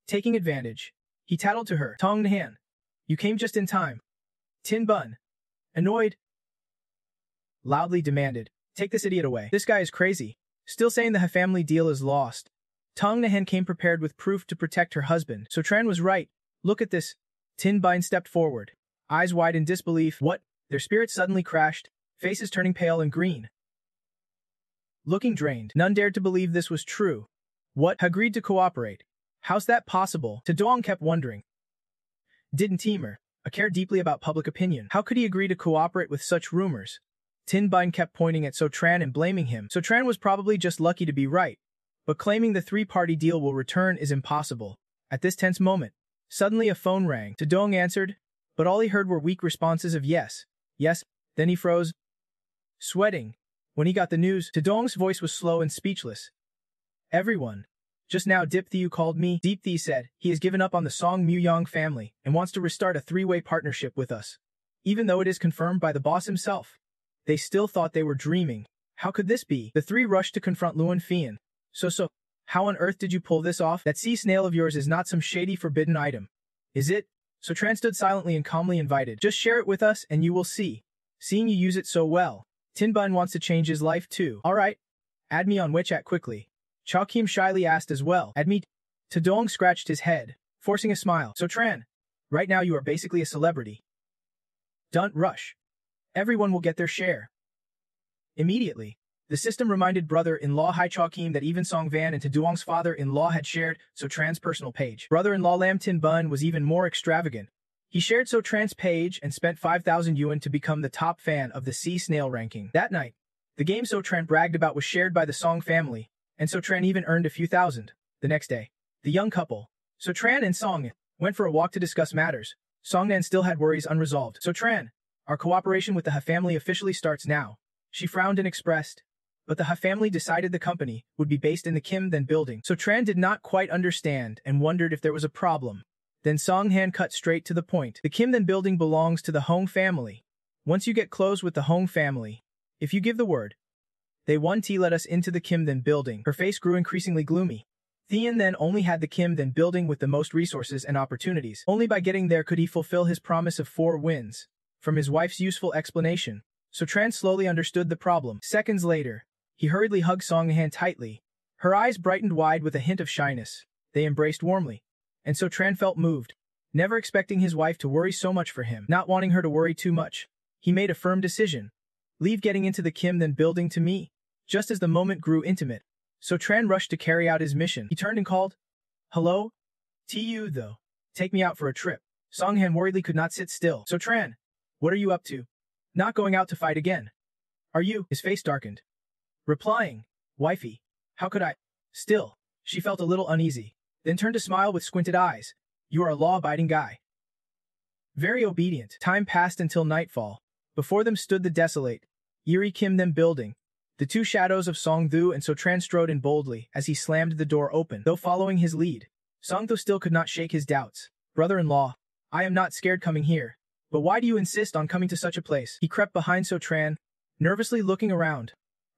Taking advantage, he tattled to her. Tongnan, you came just in time. Tin Bun, annoyed, loudly demanded, take this idiot away. This guy is crazy. Still saying the family deal is lost. Tong Nahan came prepared with proof to protect her husband. So Tran was right. Look at this. Tin Bine stepped forward, eyes wide in disbelief. What? Their spirits suddenly crashed, faces turning pale and green. Looking drained, none dared to believe this was true. What? Agreed to cooperate. How's that possible? Taduong kept wondering. Didn't Teamer care deeply about public opinion? How could he agree to cooperate with such rumors? Tin Bun kept pointing at So Tran and blaming him. So Tran was probably just lucky to be right, but claiming the three-party deal will return is impossible. At this tense moment, suddenly a phone rang. Tudong answered, but all he heard were weak responses of yes, yes, then he froze, sweating. When he got the news, Tudong's voice was slow and speechless. Everyone. Just now Dip Thiu called me. Deep Thi said he has given up on the Song Muyong family and wants to restart a three-way partnership with us. Even though it is confirmed by the boss himself. They still thought they were dreaming. How could this be? The three rushed to confront Luan Fian. So, how on earth did you pull this off? That sea snail of yours is not some shady forbidden item. Is it? So Tran stood silently and calmly invited. Just share it with us and you will see. Seeing you use it so well. Tin Bun wants to change his life too. Alright. Add me on WeChat quickly. Cha Kim shyly asked as well. Add me. Tudong scratched his head, forcing a smile. So Tran, right now you are basically a celebrity. Don't rush. Everyone will get their share. Immediately, the system reminded brother-in-law Hai Cha Kim that even Song Van and Tudong's father-in-law had shared So Tran's personal page. Brother-in-law Lam Tin Bun was even more extravagant. He shared So Tran's page and spent 5,000 yuan to become the top fan of the Sea Snail ranking. That night, the game So Tran bragged about was shared by the Song family, and So Tran even earned a few thousand. The next day, the young couple, So Tran and Song, went for a walk to discuss matters. Song Nan still had worries unresolved. So Tran, our cooperation with the Ha family officially starts now. She frowned and expressed, but the Ha family decided the company would be based in the Kim Then building. So Tran did not quite understand and wondered if there was a problem. Then Song Han cut straight to the point. The Kim Then building belongs to the Hong family. Once you get close with the Hong family, if you give the word, they want to let us into the Kim Then building. Her face grew increasingly gloomy. Thean then only had the Kim Then building with the most resources and opportunities. Only by getting there could he fulfill his promise of 4 wins. From his wife's useful explanation, So Tran slowly understood the problem. Seconds later, he hurriedly hugged Song Han tightly. Her eyes brightened wide with a hint of shyness. They embraced warmly. And So Tran felt moved, never expecting his wife to worry so much for him. Not wanting her to worry too much, he made a firm decision. Leave getting into the Kim Then building to me. Just as the moment grew intimate, So Tran rushed to carry out his mission. He turned and called, hello? Tu though. Take me out for a trip. Song Han worriedly could not sit still. So Tran, what are you up to? Not going out to fight again. Are you? His face darkened. Replying, wifey, how could I? Still, she felt a little uneasy, then turned to smile with squinted eyes. You are a law-abiding guy. Very obedient. Time passed until nightfall. Before them stood the desolate, eerie Kim Then building. The two shadows of Song Thu and So Tran strode in boldly as he slammed the door open. Though following his lead, Song Thu still could not shake his doubts. Brother-in-law, I am not scared coming here. But why do you insist on coming to such a place? He crept behind So Tran, nervously looking around.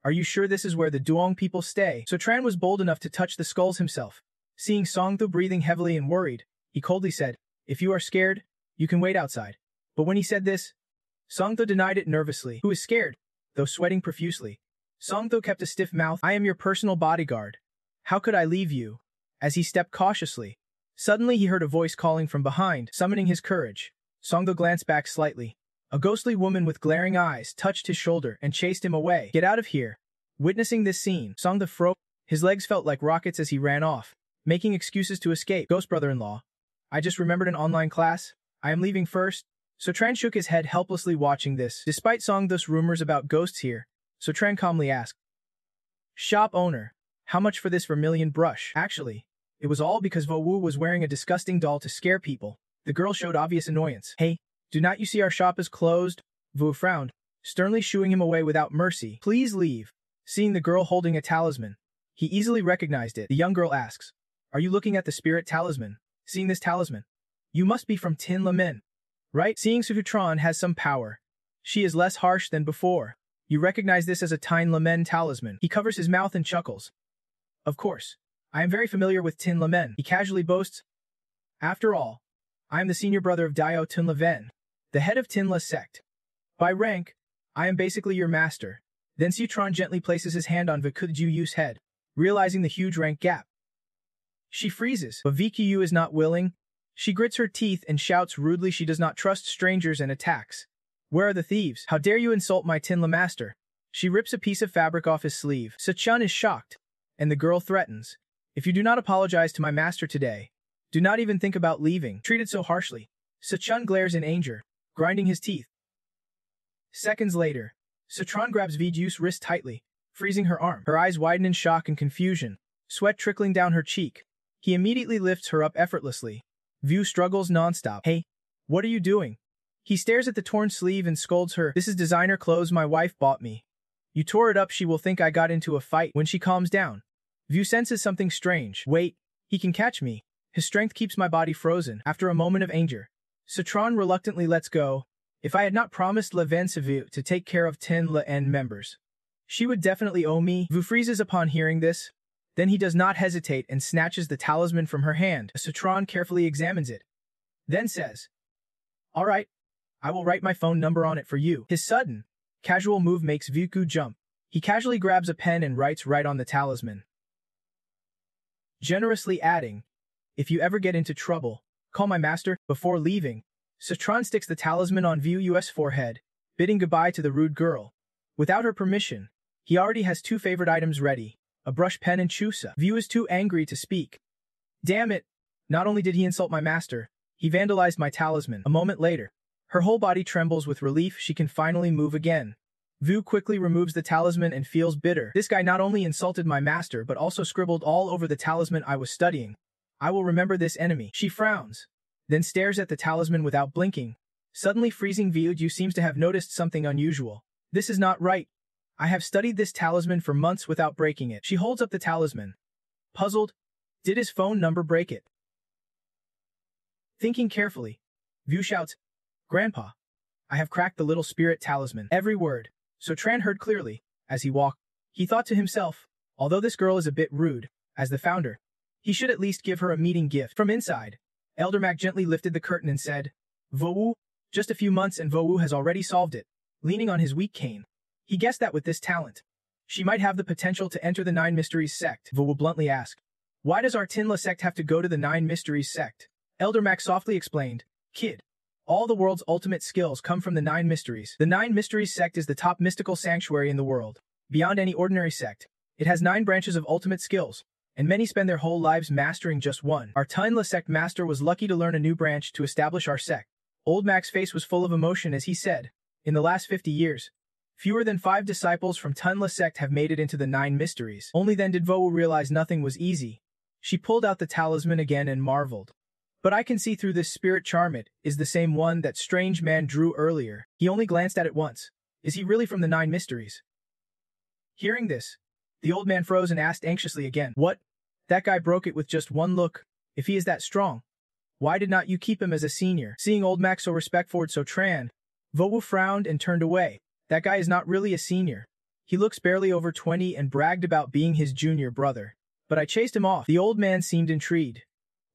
Are you sure this is where the Duong people stay? So Tran was bold enough to touch the skulls himself. Seeing Song Thu breathing heavily and worried, he coldly said, if you are scared, you can wait outside. But when he said this, Song Thu denied it nervously. Who is scared? Though sweating profusely, Song Thu kept a stiff mouth. I am your personal bodyguard. How could I leave you? As he stepped cautiously, suddenly he heard a voice calling from behind, summoning his courage. Song Thu glanced back slightly. A ghostly woman with glaring eyes touched his shoulder and chased him away. Get out of here. Witnessing this scene, Song Thu froze. His legs felt like rockets as he ran off, making excuses to escape. Ghost brother-in-law. I just remembered an online class. I am leaving first. So Tran shook his head helplessly watching this. Despite Song Thu's rumors about ghosts here, So Tran calmly asked, shop owner, how much for this vermilion brush? Actually, it was all because Vo Wu was wearing a disgusting doll to scare people. The girl showed obvious annoyance. Hey, do not you see our shop is closed? Wu frowned, sternly shooing him away without mercy. Please leave. Seeing the girl holding a talisman, he easily recognized it. The young girl asks, are you looking at the spirit talisman? Seeing this talisman, you must be from Tin La Men, right? Seeing Sututron has some power. She is less harsh than before. You recognize this as a Tin La Men talisman. He covers his mouth and chuckles. Of course, I am very familiar with Tin La Men, he casually boasts. After all, I am the senior brother of Dio Tin La Ven, the head of Tin La sect. By rank, I am basically your master. Then Sutron gently places his hand on VQU's head, realizing the huge rank gap. She freezes, but VQU is not willing. She grits her teeth and shouts rudely she does not trust strangers and attacks. Where are the thieves? How dare you insult my Tin La master? She rips a piece of fabric off his sleeve. Sechun is shocked, and the girl threatens. If you do not apologize to my master today, do not even think about leaving. Treated so harshly, Sechun glares in anger, grinding his teeth. Seconds later, Citron grabs Viju's wrist tightly, freezing her arm. Her eyes widen in shock and confusion, sweat trickling down her cheek. He immediately lifts her up effortlessly. View struggles nonstop. Hey, what are you doing? He stares at the torn sleeve and scolds her. This is designer clothes my wife bought me. You tore it up, she will think I got into a fight. When she calms down, View senses something strange. Wait, he can catch me. His strength keeps my body frozen. After a moment of anger, Citron reluctantly lets go. If I had not promised La Vue to take care of 10 La N members, she would definitely owe me. Vue freezes upon hearing this. Then he does not hesitate and snatches the talisman from her hand. Citron carefully examines it, then says, "All right, I will write my phone number on it for you." His sudden, casual move makes Viku jump. He casually grabs a pen and writes right on the talisman, generously adding, "If you ever get into trouble, call my master." Before leaving, Citron sticks the talisman on Vu's forehead, bidding goodbye to the rude girl. Without her permission, he already has 2 favorite items ready, a brush pen and chusa. View is too angry to speak. Damn it! Not only did he insult my master, he vandalized my talisman. A moment later, her whole body trembles with relief. She can finally move again. View quickly removes the talisman and feels bitter. This guy not only insulted my master but also scribbled all over the talisman I was studying. I will remember this enemy. She frowns, then stares at the talisman without blinking. Suddenly freezing, Vyu seems to have noticed something unusual. This is not right. I have studied this talisman for months without breaking it. She holds up the talisman. Puzzled, did his phone number break it? Thinking carefully, Vyu shouts, "Grandpa, I have cracked the little spirit talisman." Every word, Citron heard clearly. As he walked, he thought to himself, although this girl is a bit rude, as the founder, he should at least give her a meeting gift. From inside, Elder Mac gently lifted the curtain and said, "Vo-Wu, just a few months and Vo-Wu has already solved it." Leaning on his weak cane, he guessed that with this talent, she might have the potential to enter the 9 Mysteries sect. Vo-Wu bluntly asked, "Why does our Tinla sect have to go to the 9 Mysteries sect?" Elder Mac softly explained, "Kid, all the world's ultimate skills come from the 9 Mysteries. The 9 Mysteries sect is the top mystical sanctuary in the world. Beyond any ordinary sect, it has 9 branches of ultimate skills, and many spend their whole lives mastering just one. Our Tinla sect master was lucky to learn a new branch to establish our sect." Old Mac's face was full of emotion as he said, "In the last 50 years, fewer than 5 disciples from Tunla sect have made it into the 9 Mysteries." Only then did Vo realize nothing was easy. She pulled out the talisman again and marveled. "But I can see through this spirit charm. It is the same one that strange man drew earlier." He only glanced at it once. Is he really from the 9 Mysteries? Hearing this, the old man froze and asked anxiously again, "What? That guy broke it with just one look. If he is that strong, why did not you keep him as a senior?" Seeing old Mac so respectful so Tran, Vo frowned and turned away. "That guy is not really a senior. He looks barely over 20 and bragged about being his junior brother. But I chased him off." The old man seemed intrigued,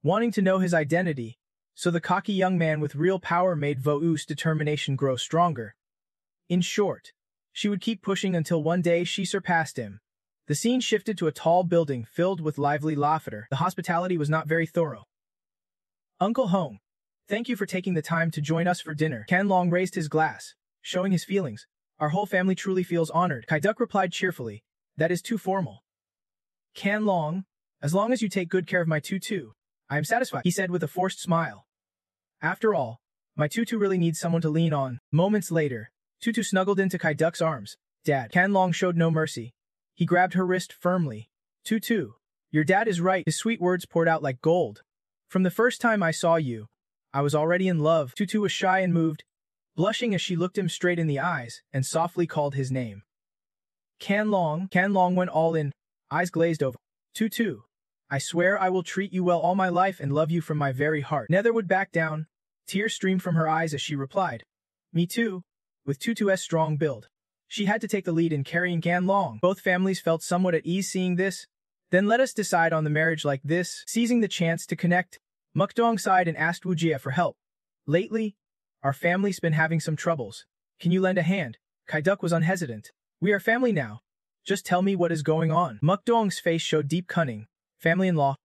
wanting to know his identity, so the cocky young man with real power made Vo's determination grow stronger. In short, she would keep pushing until one day she surpassed him. The scene shifted to a tall building filled with lively laughter. The hospitality was not very thorough. "Uncle Hong, thank you for taking the time to join us for dinner." Kan Long raised his glass, showing his feelings. "Our whole family truly feels honored." Kai Duk replied cheerfully, "That is too formal." Kan Long, "As long as you take good care of my tutu, I am satisfied," he said with a forced smile. "After all, my tutu really needs someone to lean on." Moments later, Tutu snuggled into Kai Duk's arms. "Dad." Kan Long showed no mercy. He grabbed her wrist firmly. "Tutu, your dad is right." His sweet words poured out like gold. "From the first time I saw you, I was already in love." Tutu was shy and moved, blushing as she looked him straight in the eyes and softly called his name. Kan Long went all in, eyes glazed over. "Tutu, I swear I will treat you well all my life and love you from my very heart." Neither would back down. Tears streamed from her eyes as she replied, "Me too." With Tutu's strong build, she had to take the lead in carrying Kan Long. Both families felt somewhat at ease seeing this. "Then let us decide on the marriage like this." Seizing the chance to connect, Mukdong sighed and asked Wujia for help. "Lately, our family's been having some troubles. Can you lend a hand?" Kai Duk was unhesitant. "We are family now. Just tell me what is going on." Mukdong's face showed deep cunning. "Family-in-law,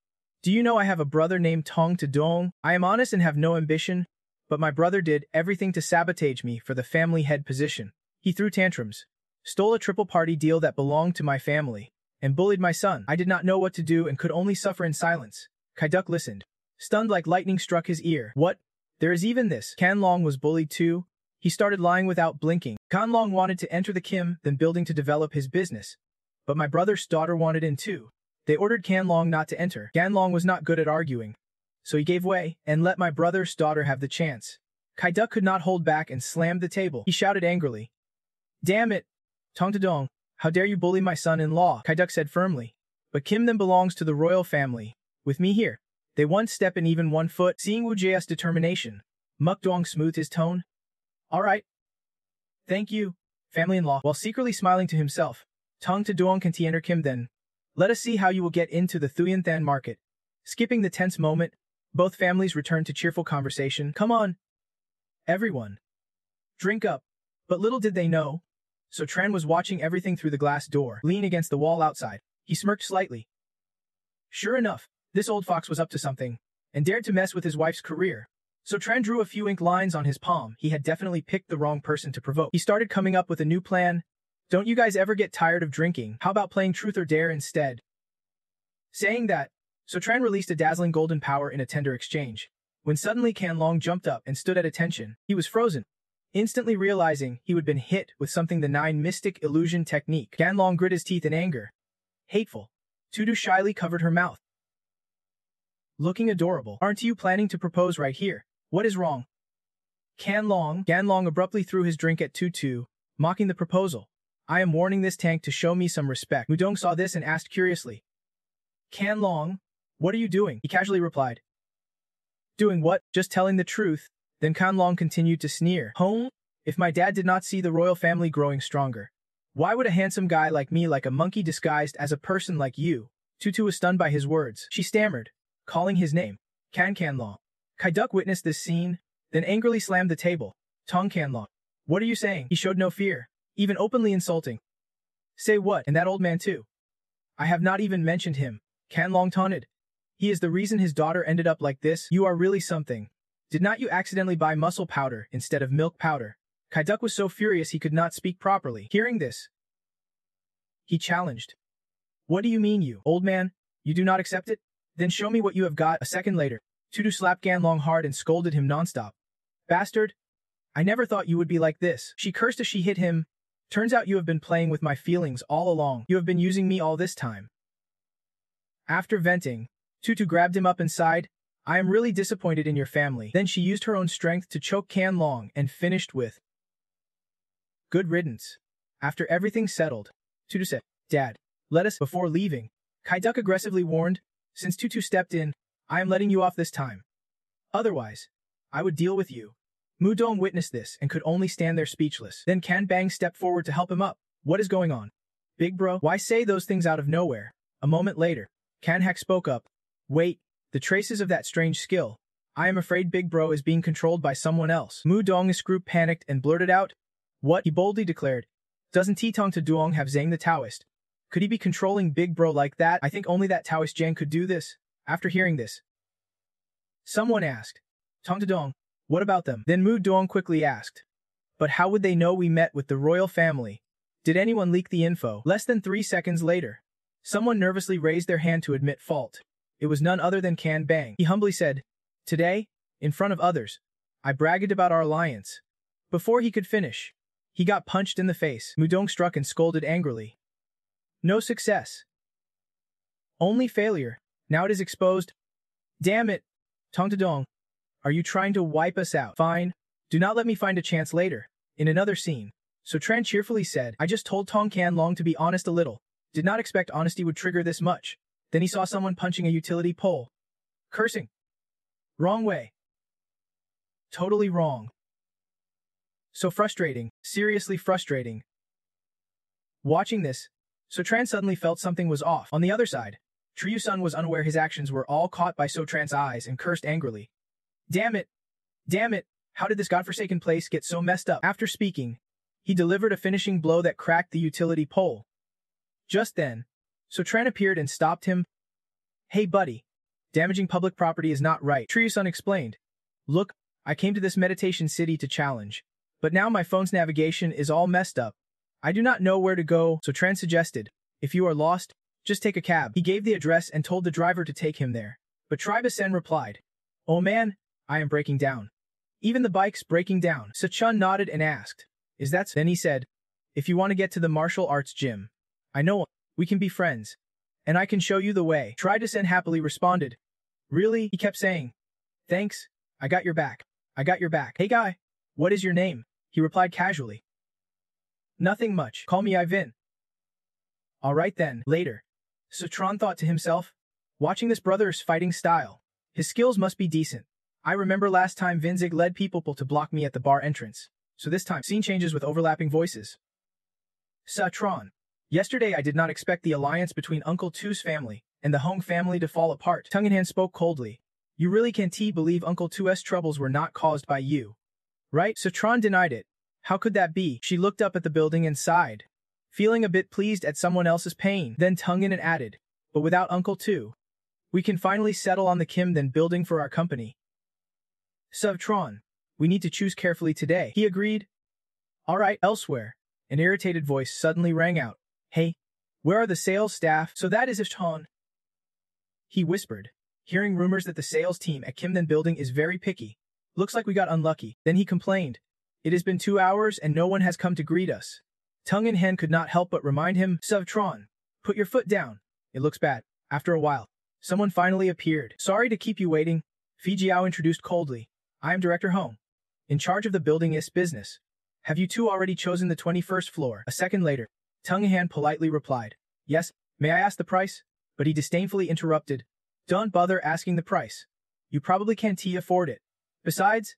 do you know I have a brother named Tong Tudong? I am honest and have no ambition, but my brother did everything to sabotage me for the family head position. He threw tantrums, stole a triple party deal that belonged to my family, and bullied my son. I did not know what to do and could only suffer in silence." Kai Duk listened. Stunned like lightning struck his ear. "What? There is even this." Kan Long was bullied too? He started lying without blinking. Kanlong wanted to enter the Kim, then building to develop his business. But my brother's daughter wanted in too. They ordered Kanlong not to enter. Kanlong was not good at arguing. So he gave way and let my brother's daughter have the chance. Kai-duk could not hold back and slammed the table. He shouted angrily. Damn it! Tong Tadong, how dare you bully my son-in-law? Kai-duk said firmly. But Kim then belongs to the royal family. With me here. They one step and even 1 foot. Seeing Wu Jae's determination, Mukdong smoothed his tone. All right. Thank you, family-in-law. While secretly smiling to himself, Tong Tadong can enter Kim then. Let us see how you will get into the Thuyen Than market. Skipping the tense moment, both families returned to cheerful conversation. Come on, everyone. Drink up. But little did they know. So Tran was watching everything through the glass door, leaning against the wall outside. He smirked slightly. Sure enough, this old fox was up to something, and dared to mess with his wife's career. So Tran drew a few ink lines on his palm. He had definitely picked the wrong person to provoke. He started coming up with a new plan. Don't you guys ever get tired of drinking? How about playing truth or dare instead? Saying that, So Tran released a dazzling golden power in a tender exchange. When suddenly Kanlong jumped up and stood at attention, he was frozen. Instantly realizing he would been hit with something the 9 mystic illusion technique. Kanlong grit his teeth in anger. Hateful. Tudu shyly covered her mouth. Looking adorable. Aren't you planning to propose right here? What is wrong? Ganlong abruptly threw his drink at Tutu, mocking the proposal. I am warning this tank to show me some respect. Mudong saw this and asked curiously. Kanlong, what are you doing? He casually replied. Doing what? Just telling the truth. Then Kanlong continued to sneer. Home? If my dad did not see the royal family growing stronger, why would a handsome guy like me like a monkey disguised as a person like you? Tutu was stunned by his words. She stammered, calling his name. Kanlong. Kai-duk witnessed this scene, then angrily slammed the table. Tong Kanlong. What are you saying? He showed no fear, even openly insulting. Say what? And that old man too? I have not even mentioned him. Kanlong taunted. He is the reason his daughter ended up like this. You are really something. Did not you accidentally buy muscle powder instead of milk powder? Kai-duk was so furious he could not speak properly. Hearing this, he challenged. What do you mean you, old man? You do not accept it? Then show me what you have got. A second later, Tutu slapped Ganlong hard and scolded him nonstop. Bastard! I never thought you would be like this. She cursed as she hit him. Turns out you have been playing with my feelings all along. You have been using me all this time. After venting, Tutu grabbed him up and sighed. I am really disappointed in your family. Then she used her own strength to choke Kanlong and finished with, good riddance. After everything settled, Tutu said, Dad, let us, before leaving. Kai-duk aggressively warned, since Tutu stepped in, I am letting you off this time. Otherwise, I would deal with you. Mudong witnessed this and could only stand there speechless. Then Kan Bang stepped forward to help him up. What is going on? Big bro, why say those things out of nowhere? A moment later, Kan Hak spoke up. Wait, the traces of that strange skill. I am afraid Big Bro is being controlled by someone else. Mudong's group panicked and blurted out. What? He boldly declared. Doesn't Titong Taduong have Zhang the Taoist? Could he be controlling Big Bro like that? I think only that Taoist Zhang could do this. After hearing this, someone asked. Tong Tadong, what about them? Then Mudong quickly asked. But how would they know we met with the royal family? Did anyone leak the info? Less than 3 seconds later, someone nervously raised their hand to admit fault. It was none other than Kan Bang. He humbly said, Today, in front of others, I bragged about our alliance. Before he could finish, he got punched in the face. Mudong struck and scolded angrily. No success. Only failure. Now it is exposed. Damn it. Tong Tadong, are you trying to wipe us out? Fine. Do not let me find a chance later. In another scene, So Tran cheerfully said, I just told Tong Kanlong to be honest a little. Did not expect honesty would trigger this much. Then he saw someone punching a utility pole. Cursing. Wrong way. Totally wrong. So frustrating. Seriously frustrating. Watching this, So Tran suddenly felt something was off. On the other side, Triyu-sun was unaware his actions were all caught by So Tran's eyes and cursed angrily. Damn it! Damn it! How did this godforsaken place get so messed up? After speaking, he delivered a finishing blow that cracked the utility pole. Just then, So Tran appeared and stopped him. Hey buddy, damaging public property is not right. Triyu-sun explained. Look, I came to this meditation city to challenge, but now my phone's navigation is all messed up. I do not know where to go. So Tran suggested, if you are lost, just take a cab. He gave the address and told the driver to take him there. But Tribu-sen replied, Oh man, I am breaking down. Even the bikes breaking down. Sechun nodded and asked, "Is that so?" Then he said, "If you want to get to the martial arts gym, I know we can be friends, and I can show you the way." Tridesen happily responded. "Really?" he kept saying. "Thanks, I got your back. I got your back." "Hey guy, what is your name?" he replied casually. "Nothing much. Call me Ivan." "Alright then, later." Sutron thought to himself, watching this brother's fighting style. His skills must be decent. I remember last time Vinzig led people to block me at the bar entrance, so this time scene changes with overlapping voices. Sutron. Yesterday I did not expect the alliance between Uncle Tu's family and the Hong family to fall apart. Tongue in hand spoke coldly. "You really can't believe Uncle Tu's troubles were not caused by you, right?" Sutron denied it. "How could that be?" She looked up at the building and sighed, feeling a bit pleased at someone else's pain. Then Tongue in and added, "But without Uncle Tu, we can finally settle on the Kim then building for our company." Sutron. "We need to choose carefully today," he agreed. "Alright, elsewhere." An irritated voice suddenly rang out. "Hey, where are the sales staff?" "So that is Ifton," he whispered, hearing rumors that the sales team at Kimden Building is very picky. "Looks like we got unlucky." Then he complained, "It has been 2 hours and no one has come to greet us." Tongue in Hen could not help but remind him, "Sutron, put your foot down. It looks bad." After a while, someone finally appeared. "Sorry to keep you waiting," Fijiao introduced coldly. "I am Director Hong, in charge of the building is business. Have you two already chosen the 21st floor?" A second later, Tongue in Hand politely replied, "Yes, may I ask the price?" But he disdainfully interrupted, "Don't bother asking the price. You probably can't afford it. Besides,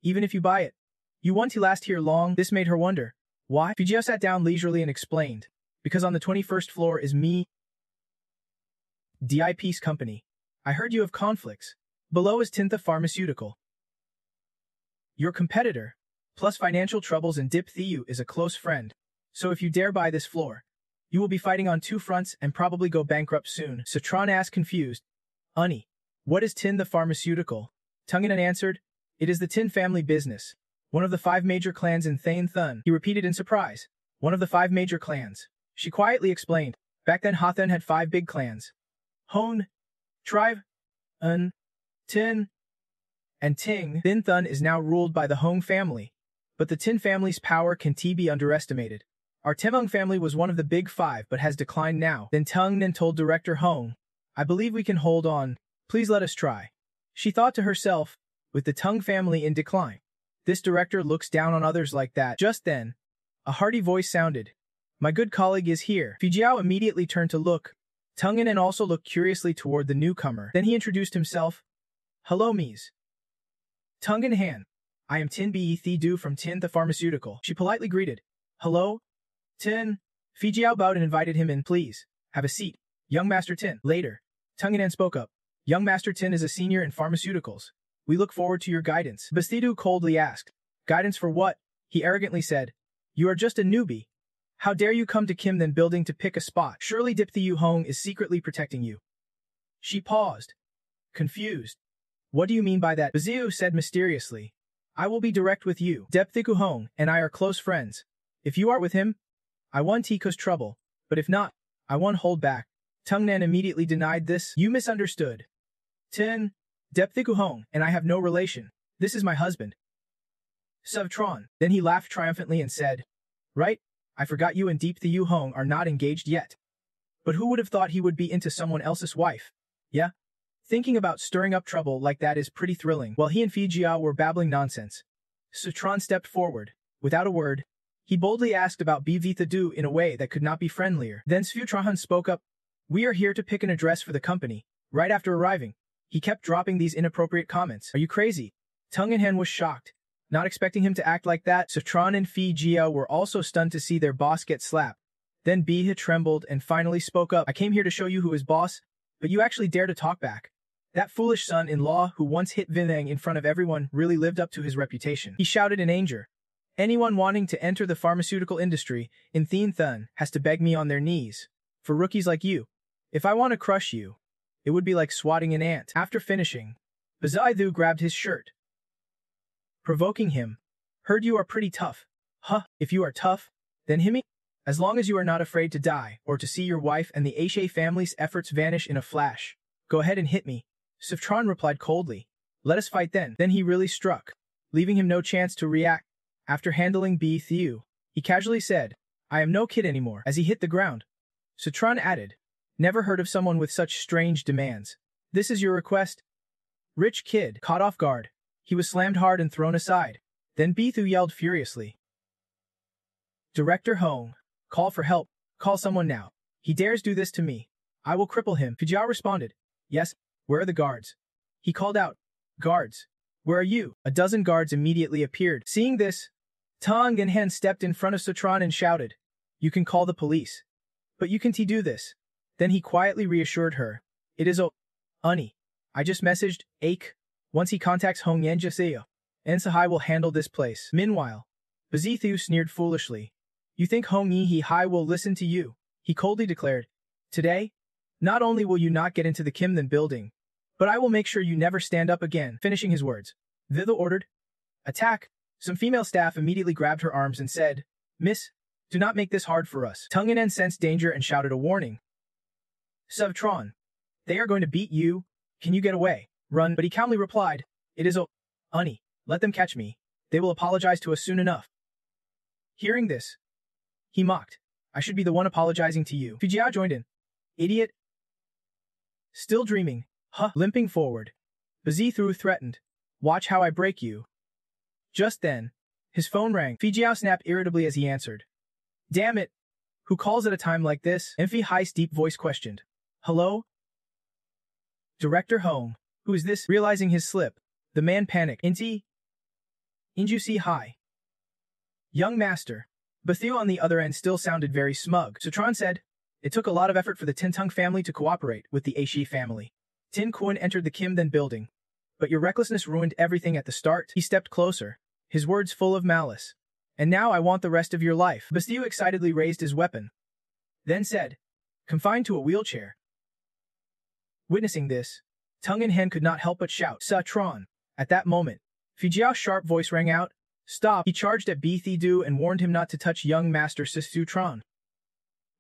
even if you buy it, you want to last here long." This made her wonder. Why? Fijiao sat down leisurely and explained, "Because on the 21st floor is me, DIP's company. I heard you have conflicts. Below is Tintha Pharmaceutical, your competitor, plus financial troubles, and Dip Thiu is a close friend. So if you dare buy this floor, you will be fighting on 2 fronts and probably go bankrupt soon." Sutron asked confused, "Unny, what is Tin the Pharmaceutical?" Tongue in answered, "It is the Tin family business. One of the 5 major clans in Thain Thun." He repeated in surprise, "One of the 5 major clans." She quietly explained, "Back then Hothen had 5 big clans. Hone, Tribe, Un, Tin, and Ting. Thin Thun is now ruled by the Hong family, but the Tin family's power can be underestimated. Our Temung family was one of the big 5 but has declined now." Then Tung Nen told Director Hong, "I believe we can hold on. Please let us try." She thought to herself, with the Tung family in decline, this director looks down on others like that. Just then, a hearty voice sounded, "My good colleague is here." Fijiao immediately turned to look. Tung Nen also looked curiously toward the newcomer. Then he introduced himself. "Hello, Mies. Tongue in hand. I am Tin Be Thi Du from Tin the Pharmaceutical." She politely greeted. "Hello, Tin." Fijiao bowed and invited him in. "Please, have a seat, young Master Tin." Later, Tung in spoke up. "Young Master Tin is a senior in pharmaceuticals. We look forward to your guidance." Bastidu coldly asked, "Guidance for what?" He arrogantly said, "You are just a newbie. How dare you come to Kimden Building to pick a spot? Surely Dipthiu Hong is secretly protecting you." She paused, confused. "What do you mean by that?" Baziu said mysteriously. "I will be direct with you. Depthiku Hong and I are close friends. If you are with him, I won't cause trouble, but if not, I won't hold back." Tung Nan immediately denied this. "You misunderstood. Tin, Depthiku Hong and I have no relation. This is my husband, Suvtron." Then he laughed triumphantly and said, "Right, I forgot you and Depthiu Hong are not engaged yet. But who would have thought he would be into someone else's wife? Yeah? Thinking about stirring up trouble like that is pretty thrilling." While he and Fijiao were babbling nonsense, Sutron stepped forward. Without a word, he boldly asked about Bvitha Du in a way that could not be friendlier. Then Svutrahan spoke up. "We are here to pick an address for the company." Right after arriving, he kept dropping these inappropriate comments. "Are you crazy?" Tung in Hen was shocked, not expecting him to act like that. Sutron and Fijiao were also stunned to see their boss get slapped. Then Biha trembled and finally spoke up. "I came here to show you who is boss, but you actually dare to talk back. That foolish son-in-law who once hit Vinang in front of everyone really lived up to his reputation." He shouted in anger. "Anyone wanting to enter the pharmaceutical industry in Thien Thun has to beg me on their knees. For rookies like you, if I want to crush you, it would be like swatting an ant." After finishing, Bazaithu grabbed his shirt, provoking him. "Heard you are pretty tough. Huh, if you are tough, then hit me. As long as you are not afraid to die or to see your wife and the Aishe family's efforts vanish in a flash, go ahead and hit me." Sutron replied coldly, "Let us fight then." Then he really struck. leaving him no chance to react. After handling B. Thieu, he casually said, "I am no kid anymore," as he hit the ground. Citron added, "Never heard of someone with such strange demands. This is your request?" Rich kid, caught off guard. He was slammed hard and thrown aside. Then B. Thieu yelled furiously, "Director Hong, call for help. Call someone now. He dares do this to me. I will cripple him." Fujiao responded, "Yes, where are the guards?" He called out, "Guards, where are you?" A dozen guards immediately appeared. Seeing this, Tang and Hen stepped in front of Citron and shouted, "You can call the police. But you can't do this." Then he quietly reassured her, "It is Honey. I just messaged Ake. Once he contacts Hong Yanjaseo, Ensahai will handle this place." Meanwhile, Bazithu sneered foolishly. "You think Hong Yi-Hai will listen to you?" He coldly declared, "Today, not only will you not get into the Kimden building, but I will make sure you never stand up again." Finishing his words, Vithu ordered, "Attack!" Some female staff immediately grabbed her arms and said, "Miss, do not make this hard for us." Tunginen sensed danger and shouted a warning. "Suvtron, they are going to beat you. Can you get away? Run." But he calmly replied, "It is Honey, let them catch me. They will apologize to us soon enough." Hearing this, he mocked, "I should be the one apologizing to you." Fujiao joined in. "Idiot." Still dreaming, limping forward, Bazithu threatened, "Watch how I break you." Just then, his phone rang. Fujiao snapped irritably as he answered. "Damn it! Who calls at a time like this?" Enfi Hai's deep voice questioned. "Hello? Director Hong, who is this?" Realizing his slip, the man panicked. Inju Si Hai. Young master. Bathu on the other end still sounded very smug. Citron said, "It took a lot of effort for the Tintung family to cooperate with the Aishi family. Tin Kun entered the Kimden building. But your recklessness ruined everything at the start." He stepped closer, his words full of malice. "And now I want the rest of your life." Bathu excitedly raised his weapon. Then said, "Confined to a wheelchair." Witnessing this, Tung and Hen could not help but shout, "Citron!" At that moment, Fujiao's sharp voice rang out, "Stop!" He charged at Bithidu and warned him not to touch young master Sisutron.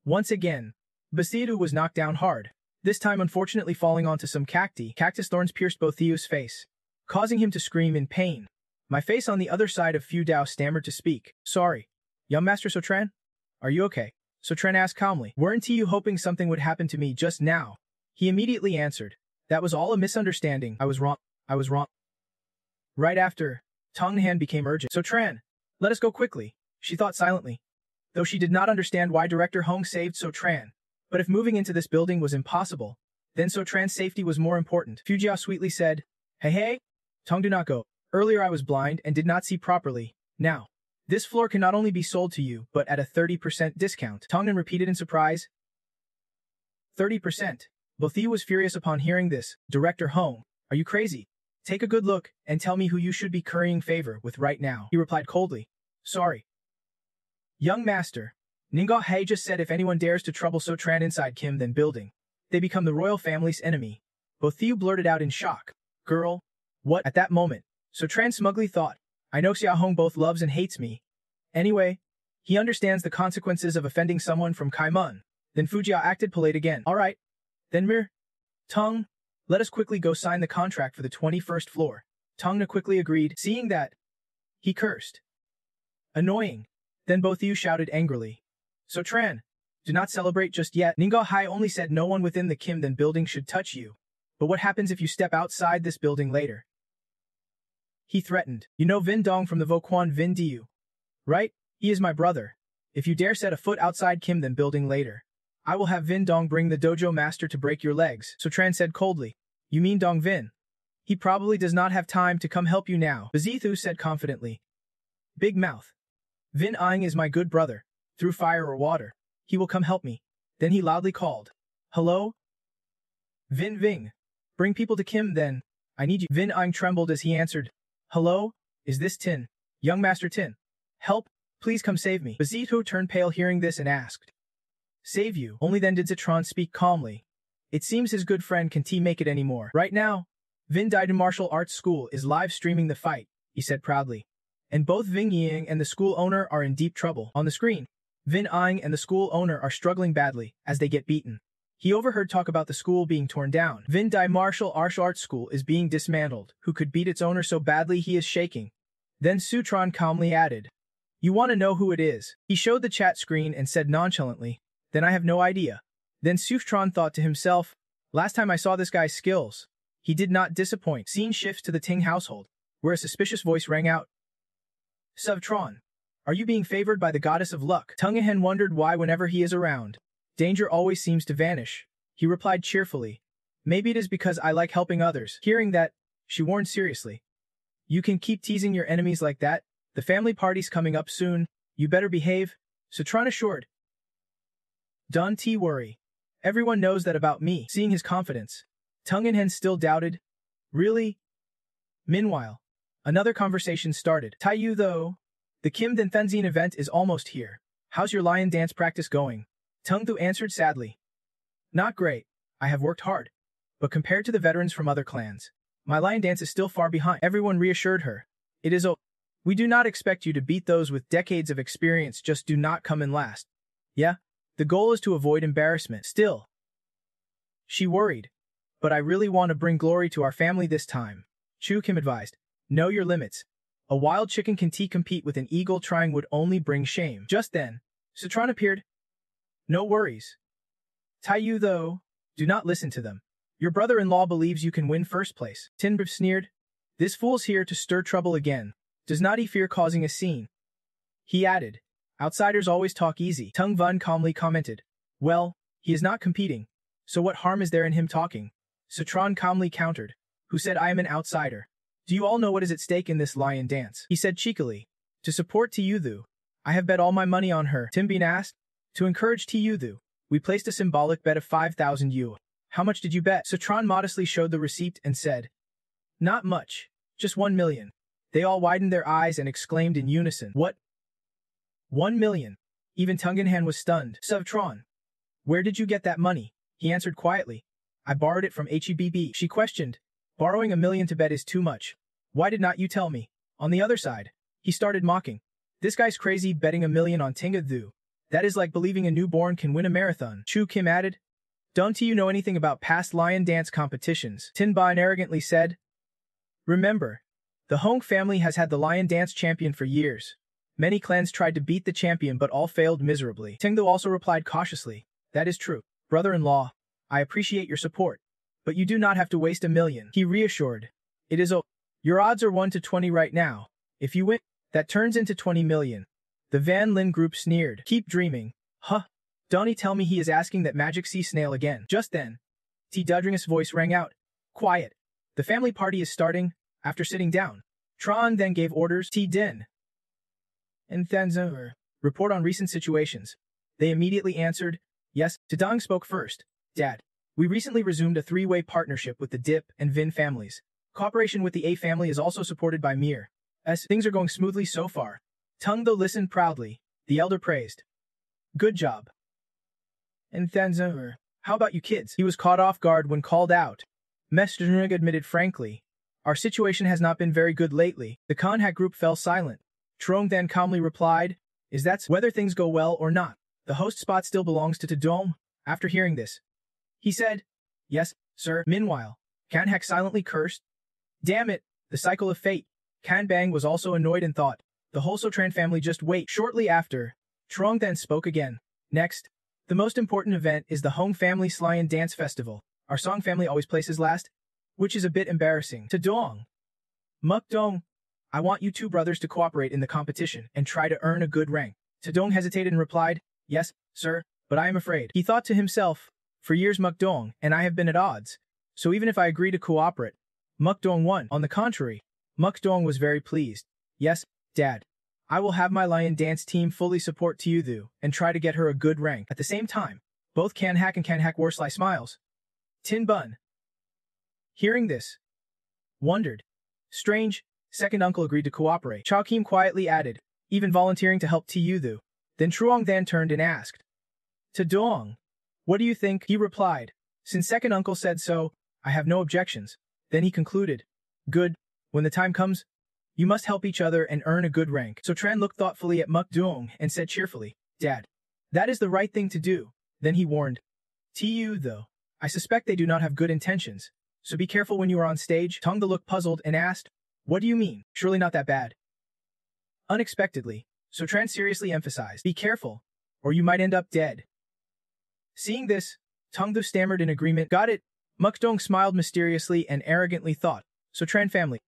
Once again, Basidu was knocked down hard, this time unfortunately falling onto some cacti. Cactus thorns pierced Bothiu's face, causing him to scream in pain. My face on the other side of Fu Dao stammered to speak. "Sorry. Young Master Sotran? Are you okay?" Sotran asked calmly. "Weren't you hoping something would happen to me just now?" He immediately answered, "That was all a misunderstanding. I was wrong. I was wrong." Right after, Tonghan became urgent. "Sotran, let us go quickly," she thought silently, though she did not understand why Director Hong saved Sotran. But if moving into this building was impossible, then Sotran's safety was more important. Fujiao sweetly said, Hey, Tong, do not go. Earlier I was blind and did not see properly. Now, this floor can not only be sold to you, but at a 30% discount." Tongnan repeated in surprise. 30%. Bothiu was furious upon hearing this. "Director Hong, are you crazy? Take a good look and tell me who you should be currying favor with right now." He replied coldly, "Sorry. Young master, Ningao He just said if anyone dares to trouble Sotran inside Kimden building, they become the royal family's enemy." Bothiu blurted out in shock. "Girl, what?" At that moment, Sotran smugly thought, "I know Xiao Hong both loves and hates me. Anyway, he understands the consequences of offending someone from Kaimun." Then Fujiao acted polite again. "All right. Then Tong, let us quickly go sign the contract for the 21st floor." Tongna quickly agreed. Seeing that, he cursed. "Annoying." Then both you shouted angrily, "Sotran, do not celebrate just yet. Ningao Hai only said no one within the Kimden building should touch you. But what happens if you step outside this building later?" He threatened. "You know Vin Dong from the Voquan Vin Diu, right? He is my brother. If you dare set a foot outside Kimden building later, I will have Vin Dong bring the dojo master to break your legs." Sotran said coldly, "You mean Dong Vin? He probably does not have time to come help you now." Bazithu said confidently, "Big mouth. Vin Ing is my good brother. Through fire or water, he will come help me." Then he loudly called, "Hello? Vin Ving. Bring people to Kim then. I need you." Vin Ing trembled as he answered, "Hello? Is this Tin? Young Master Tin? Help, please come save me." Bazithu turned pale hearing this and asked, "Save you?" Only then did Zitron speak calmly. "It seems his good friend can't make it anymore. Right now, Vin Daiden Martial Arts School is live streaming the fight," he said proudly. "And both Ving Ying and the school owner are in deep trouble." On the screen, Vin Ing and the school owner are struggling badly as they get beaten. He overheard talk about the school being torn down. Vin Dai Martial Arts School is being dismantled. Who could beat its owner so badly he is shaking? Then Sutron calmly added, "You want to know who it is?" He showed the chat screen and said nonchalantly, "Then I have no idea." Then Sutron thought to himself, "Last time I saw this guy's skills, he did not disappoint." Scene shifts to the Ting household, where a suspicious voice rang out. "Sutron, are you being favored by the goddess of luck?" Tungahen wondered why whenever he is around, danger always seems to vanish. He replied cheerfully, "Maybe it is because I like helping others." Hearing that, she warned seriously, "You can keep teasing your enemies like that. The family party's coming up soon. You better behave," Sutron assured. "Don't worry. Everyone knows that about me." Seeing his confidence, Tungahen still doubted. "Really?" Meanwhile, another conversation started. "Taiyu though, the Kim Den Thenzine event is almost here. How's your lion dance practice going?" Tungthu answered sadly. "Not great. I have worked hard. But compared to the veterans from other clans, my lion dance is still far behind." Everyone reassured her. "It is We do not expect you to beat those with decades of experience, just do not come in last. Yeah? The goal is to avoid embarrassment." Still, she worried. "But I really want to bring glory to our family this time." Chu Kim advised, "Know your limits. A wild chicken can compete with an eagle trying would only bring shame." Just then, Sutron appeared. "No worries. Taiyu though, do not listen to them. Your brother-in-law believes you can win first place." Tinbrif sneered. "This fool's here to stir trouble again. Does not he fear causing a scene?" He added, "Outsiders always talk easy." Tung Vun calmly commented, "Well, he is not competing, so what harm is there in him talking?" Sutron calmly countered, "Who said I am an outsider? Do you all know what is at stake in this lion dance?" He said cheekily, "To support Tiyuthu, I have bet all my money on her." Timbin asked, "To encourage Tiyuthu, we placed a symbolic bet of 5,000 yu. How much did you bet?" Sutron modestly showed the receipt and said, "Not much, just 1 million. They all widened their eyes and exclaimed in unison, "What? 1 million? Even Tunganhan was stunned. "Sutron, where did you get that money?" He answered quietly, "I borrowed it from HEBB." She questioned, "Borrowing 1 million to bet is too much. Why did not you tell me?" On the other side, he started mocking. "This guy's crazy, betting 1 million on Tingadhu. That is like believing a newborn can win a marathon." Chu Kim added, "Don't you know anything about past lion dance competitions?" Tin Ban arrogantly said, "Remember, the Hong family has had the lion dance champion for years. Many clans tried to beat the champion but all failed miserably." Tingdu also replied cautiously, "That is true. Brother-in-law, I appreciate your support, but you do not have to waste 1 million. He reassured, "It is Your odds are 1 to 20 right now. If you win, that turns into 20 million. The Van Lin group sneered. "Keep dreaming. Huh. Donnie tell me he is asking that magic sea snail again." Just then, T. Dudringus' voice rang out. "Quiet. The family party is starting." After sitting down, Tron then gave orders. T. Din and Thanzur report on recent situations. They immediately answered, "Yes." Tadang spoke first. "Dad, we recently resumed a 3-way partnership with the Dip and Vin families. Cooperation with the A family is also supported by Mir. Things are going smoothly so far." Tung Tho listened proudly. The elder praised. "Good job." And Thanzur, "How about you kids?" He was caught off guard when called out. Mesternug admitted frankly, "Our situation has not been very good lately." The Kanhak group fell silent. Trong then calmly replied, "Is that whether things go well or not? The host spot still belongs to Tadong." After hearing this, he said, "Yes, sir." Meanwhile, Kanhak silently cursed. "Damn it, the cycle of fate." Kanbang was also annoyed and thought, "The whole Sotran family just wait." Shortly after, Trong then spoke again. "Next, the most important event is the Hong Family Lion Dance Festival. Our Song family always places last, which is a bit embarrassing." Tadong, "Mukdong, I want you two brothers to cooperate in the competition and try to earn a good rank." Tadong hesitated and replied, "Yes, sir, but I am afraid." He thought to himself, "For years Mukdong and I have been at odds, so even if I agree to cooperate, Mukdong won." On the contrary, Mukdong was very pleased. "Yes, Dad. I will have my lion dance team fully support Tiyuthu and try to get her a good rank." At the same time, both Kanhak and Kanhak wore sly smiles. Tin Bun, hearing this, wondered. Strange, second uncle agreed to cooperate. Chao Kim quietly added, even volunteering to help Tiyuthu. Then Truong then turned and asked, "Tadong, what do you think?" He replied, "Since second uncle said so, I have no objections." Then he concluded, "Good, when the time comes, you must help each other and earn a good rank." So Tran looked thoughtfully at Mukdong and said cheerfully, "Dad, that is the right thing to do." Then he warned, "Tu though, I suspect they do not have good intentions, so be careful when you are on stage." Tongda looked puzzled and asked, "What do you mean? Surely not that bad." Unexpectedly, So Tran seriously emphasized, "Be careful, or you might end up dead." Seeing this, Tongdu stammered in agreement. "Got it." Mukdong smiled mysteriously and arrogantly thought, "So Tran family."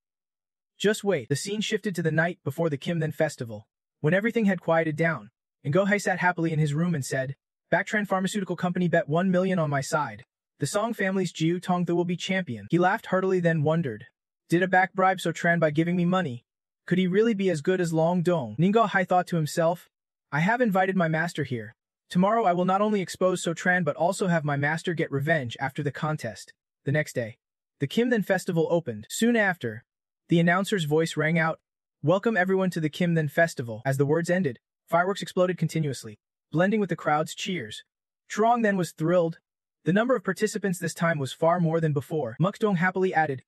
Just wait. The scene shifted to the night before the Kimden festival. When everything had quieted down, Ngo-hai sat happily in his room and said, "Bactran Pharmaceutical Company bet 1 million on my side. The Song family's Jiu Tongdu will be champion." He laughed heartily, then wondered, did a back bribe So Tran by giving me money? Could he really be as good as Long Dong? Ngo-hai thought to himself, "I have invited my master here. Tomorrow I will not only expose So Tran but also have my master get revenge after the contest." The next day, the Kimden festival opened. Soon after, the announcer's voice rang out, "Welcome everyone to the Kimden festival." As the words ended, fireworks exploded continuously, blending with the crowd's cheers. Truong then was thrilled. The number of participants this time was far more than before. Mukdong happily added,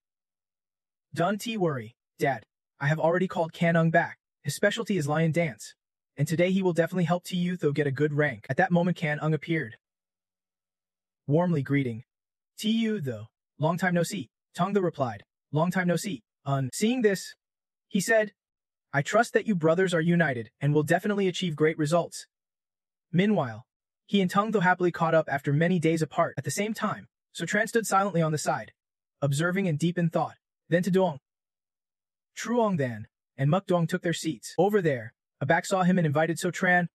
"Don't worry, Dad. I have already called Kanung back. His specialty is lion dance. And today he will definitely help Tiyutho get a good rank." At that moment Kanung appeared, warmly greeting Tiyutho. "Long time no see." Tongtho replied, "Long time no see." Seeing this, he said, "I trust that you brothers are united and will definitely achieve great results." Meanwhile, he and Tongtho happily caught up after many days apart. At the same time, So Tran stood silently on the side, observing and deep in thought. Then Tudong, Truong then, and Mukdong took their seats. Over there, Abak saw him and invited So Tran.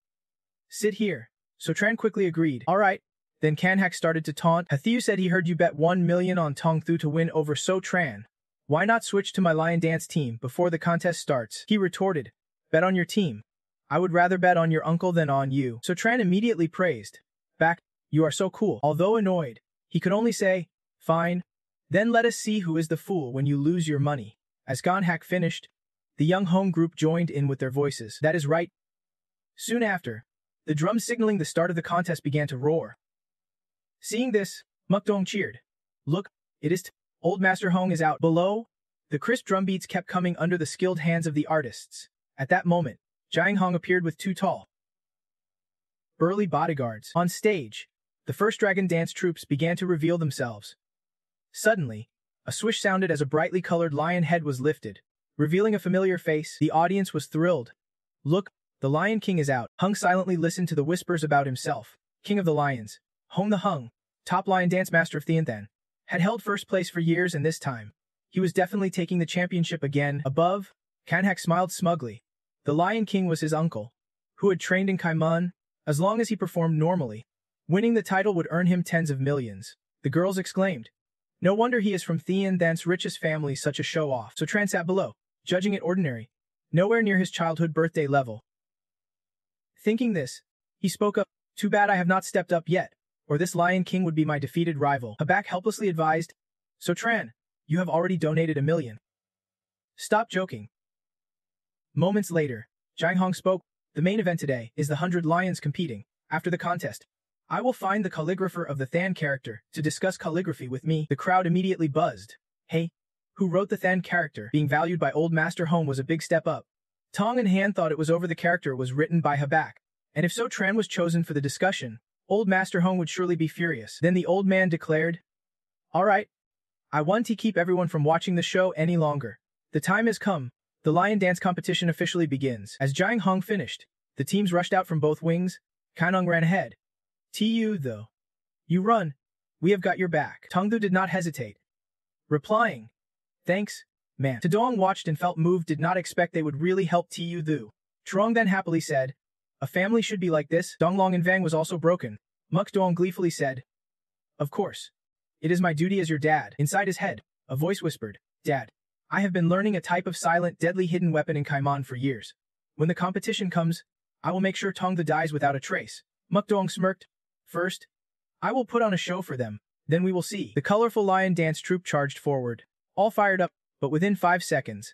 "Sit here." So Tran quickly agreed. "All right." Then Kanhak started to taunt. "Hathiu said he heard you bet 1 million on Tongthu to win over So Tran. Why not switch to my lion dance team before the contest starts?" He retorted, "Bet on your team. I would rather bet on your uncle than on you." So Tran immediately praised, "Bak, you are so cool." Although annoyed, he could only say, "Fine. Then let us see who is the fool when you lose your money." As Kanhak finished, the young home group joined in with their voices. "That is right." Soon after, the drums signaling the start of the contest began to roar. Seeing this, Mukdong cheered. "Look, it is Old Master Hong is out." Below, the crisp drum beats kept coming under the skilled hands of the artists. At that moment, Jiang Hong appeared with 2 tall, burly bodyguards. On stage, the first dragon dance troops began to reveal themselves. Suddenly, a swish sounded as a brightly colored lion head was lifted, revealing a familiar face. The audience was thrilled. "Look, the Lion King is out." Hung silently listened to the whispers about himself. King of the Lions, Hong the Hung, top lion dance master of Thianthan, had held first place for years, and this time, he was definitely taking the championship again. Above, Kanhak smiled smugly. The Lion King was his uncle, who had trained in Kaimun. As long as he performed normally, winning the title would earn him tens of millions. The girls exclaimed, "No wonder he is from Thianthan's richest family, such a show-off." So Tran sat below, judging it ordinary, nowhere near his childhood birthday level. Thinking this, he spoke up, "Too bad I have not stepped up yet, or this Lion King would be my defeated rival." Habak helplessly advised, "So Tran, you have already donated 1 million. Stop joking." Moments later, Jiang Hong spoke, "The main event today is the 100 lions competing. After the contest, I will find the calligrapher of the Than character to discuss calligraphy with me." The crowd immediately buzzed. "Hey, who wrote the Than character?" Being valued by Old Master Home was a big step up. Tong and Han thought it was over. The character was written by Habak, and if So Tran was chosen for the discussion, Old Master Home would surely be furious. Then the old man declared, "All right, I want to keep everyone from watching the show any longer. The time has come. The lion dance competition officially begins." As Jiang Hong finished, the teams rushed out from both wings. Kanung ran ahead. "Though, you run. We have got your back." Tongdu did not hesitate, replying, "Thanks, man." Tudong watched and felt moved, did not expect they would really help Though. Truong then happily said, "A family should be like this." Donglong and Vang was also broken. Mukdong gleefully said, "Of course. It is my duty as your dad." Inside his head, a voice whispered, "Dad, I have been learning a type of silent, deadly hidden weapon in Kaiman for years. When the competition comes, I will make sure Tongda dies without a trace." Mukdong smirked. "First, I will put on a show for them, then we will see." The colorful lion dance troupe charged forward, all fired up, but within 5 seconds,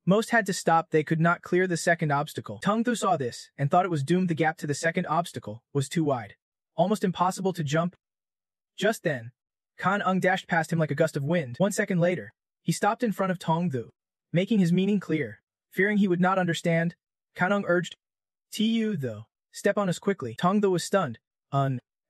most had to stop. They could not clear the second obstacle. Tongthu saw this and thought it was doomed. The gap to the second obstacle was too wide, almost impossible to jump. Just then, Kan Ung dashed past him like a gust of wind. 1 second later, he stopped in front of Tongthu, making his meaning clear. Fearing he would not understand, Kan Ung urged, "Though, step on us quickly." Tongthu was stunned.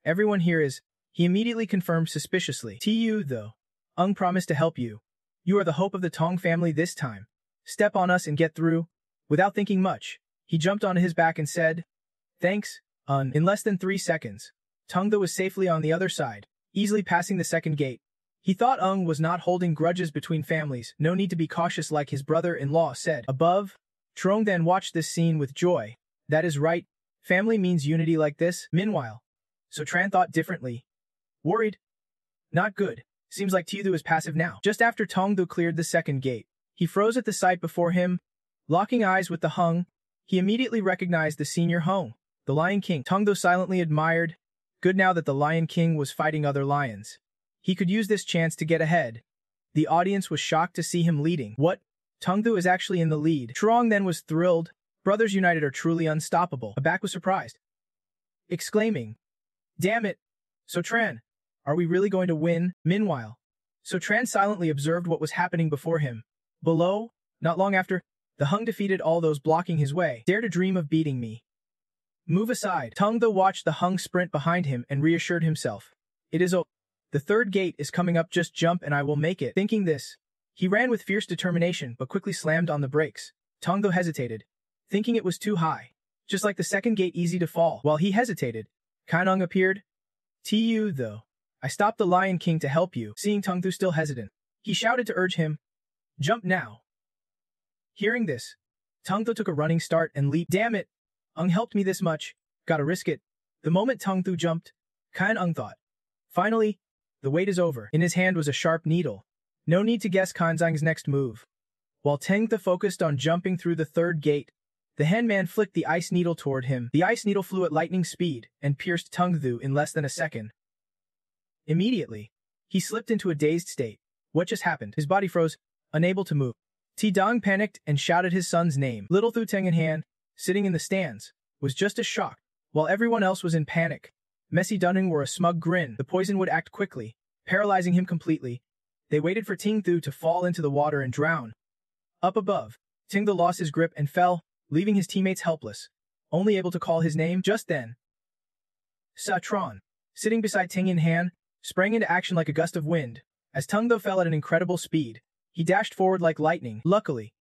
Everyone here is." He immediately confirmed suspiciously. "Though, Ung promised to help you. You are the hope of the Tong family this time. Step on us and get through." Without thinking much, he jumped onto his back and said, "Thanks, Un." In less than 3 seconds, Tungtho was safely on the other side, easily passing the second gate. He thought Ung was not holding grudges between families, no need to be cautious like his brother-in-law said. Above, Trong then watched this scene with joy. That is right, family means unity like this. Meanwhile, so Tran thought differently. Worried? Not good. Seems like Tzu is passive now. Just after Tongdu cleared the second gate, he froze at the sight before him. Locking eyes with the Hung, he immediately recognized the senior Hung, the Lion King. Tongdu silently admired. Good now that the Lion King was fighting other lions. He could use this chance to get ahead. The audience was shocked to see him leading. What? Tongdu is actually in the lead. Trong then was thrilled. Brothers united are truly unstoppable. Abak was surprised, exclaiming, "Damn it! So Tran, are we really going to win?" Meanwhile, So Tran silently observed what was happening before him. Below, not long after, the Hung defeated all those blocking his way. Dare to dream of beating me. Move aside. Tongdo watched the Hung sprint behind him and reassured himself. It is the third gate is coming up, just jump and I will make it. Thinking this, he ran with fierce determination but quickly slammed on the brakes. Tongdo hesitated, thinking it was too high. Just like the second gate easy to fall. While he hesitated, Kainung appeared. Tu though. I stopped the Lion King to help you. Seeing Tongdu still hesitant, he shouted to urge him. Jump now. Hearing this, Tongdu took a running start and leaped. Damn it! Ung helped me this much. Gotta risk it. The moment Tongdu jumped, Kainung thought. Finally, the wait is over. In his hand was a sharp needle. No need to guess Kainzang's next move. While Tengtha focused on jumping through the third gate, the henman flicked the ice needle toward him. The ice needle flew at lightning speed and pierced Tongthu in less than a second. Immediately, he slipped into a dazed state. What just happened? His body froze, unable to move. Tidong panicked and shouted his son's name. Little Thu Tengenhan, sitting in the stands, was just as shocked, while everyone else was in panic. Messi Dunning wore a smug grin. The poison would act quickly, paralyzing him completely. They waited for Ting Thu to fall into the water and drown. Up above, Ting Thu lost his grip and fell, leaving his teammates helpless, only able to call his name. Just then, Satron, sitting beside Ting Yin Han, sprang into action like a gust of wind. As Tungtho fell at an incredible speed, he dashed forward like lightning. Luckily,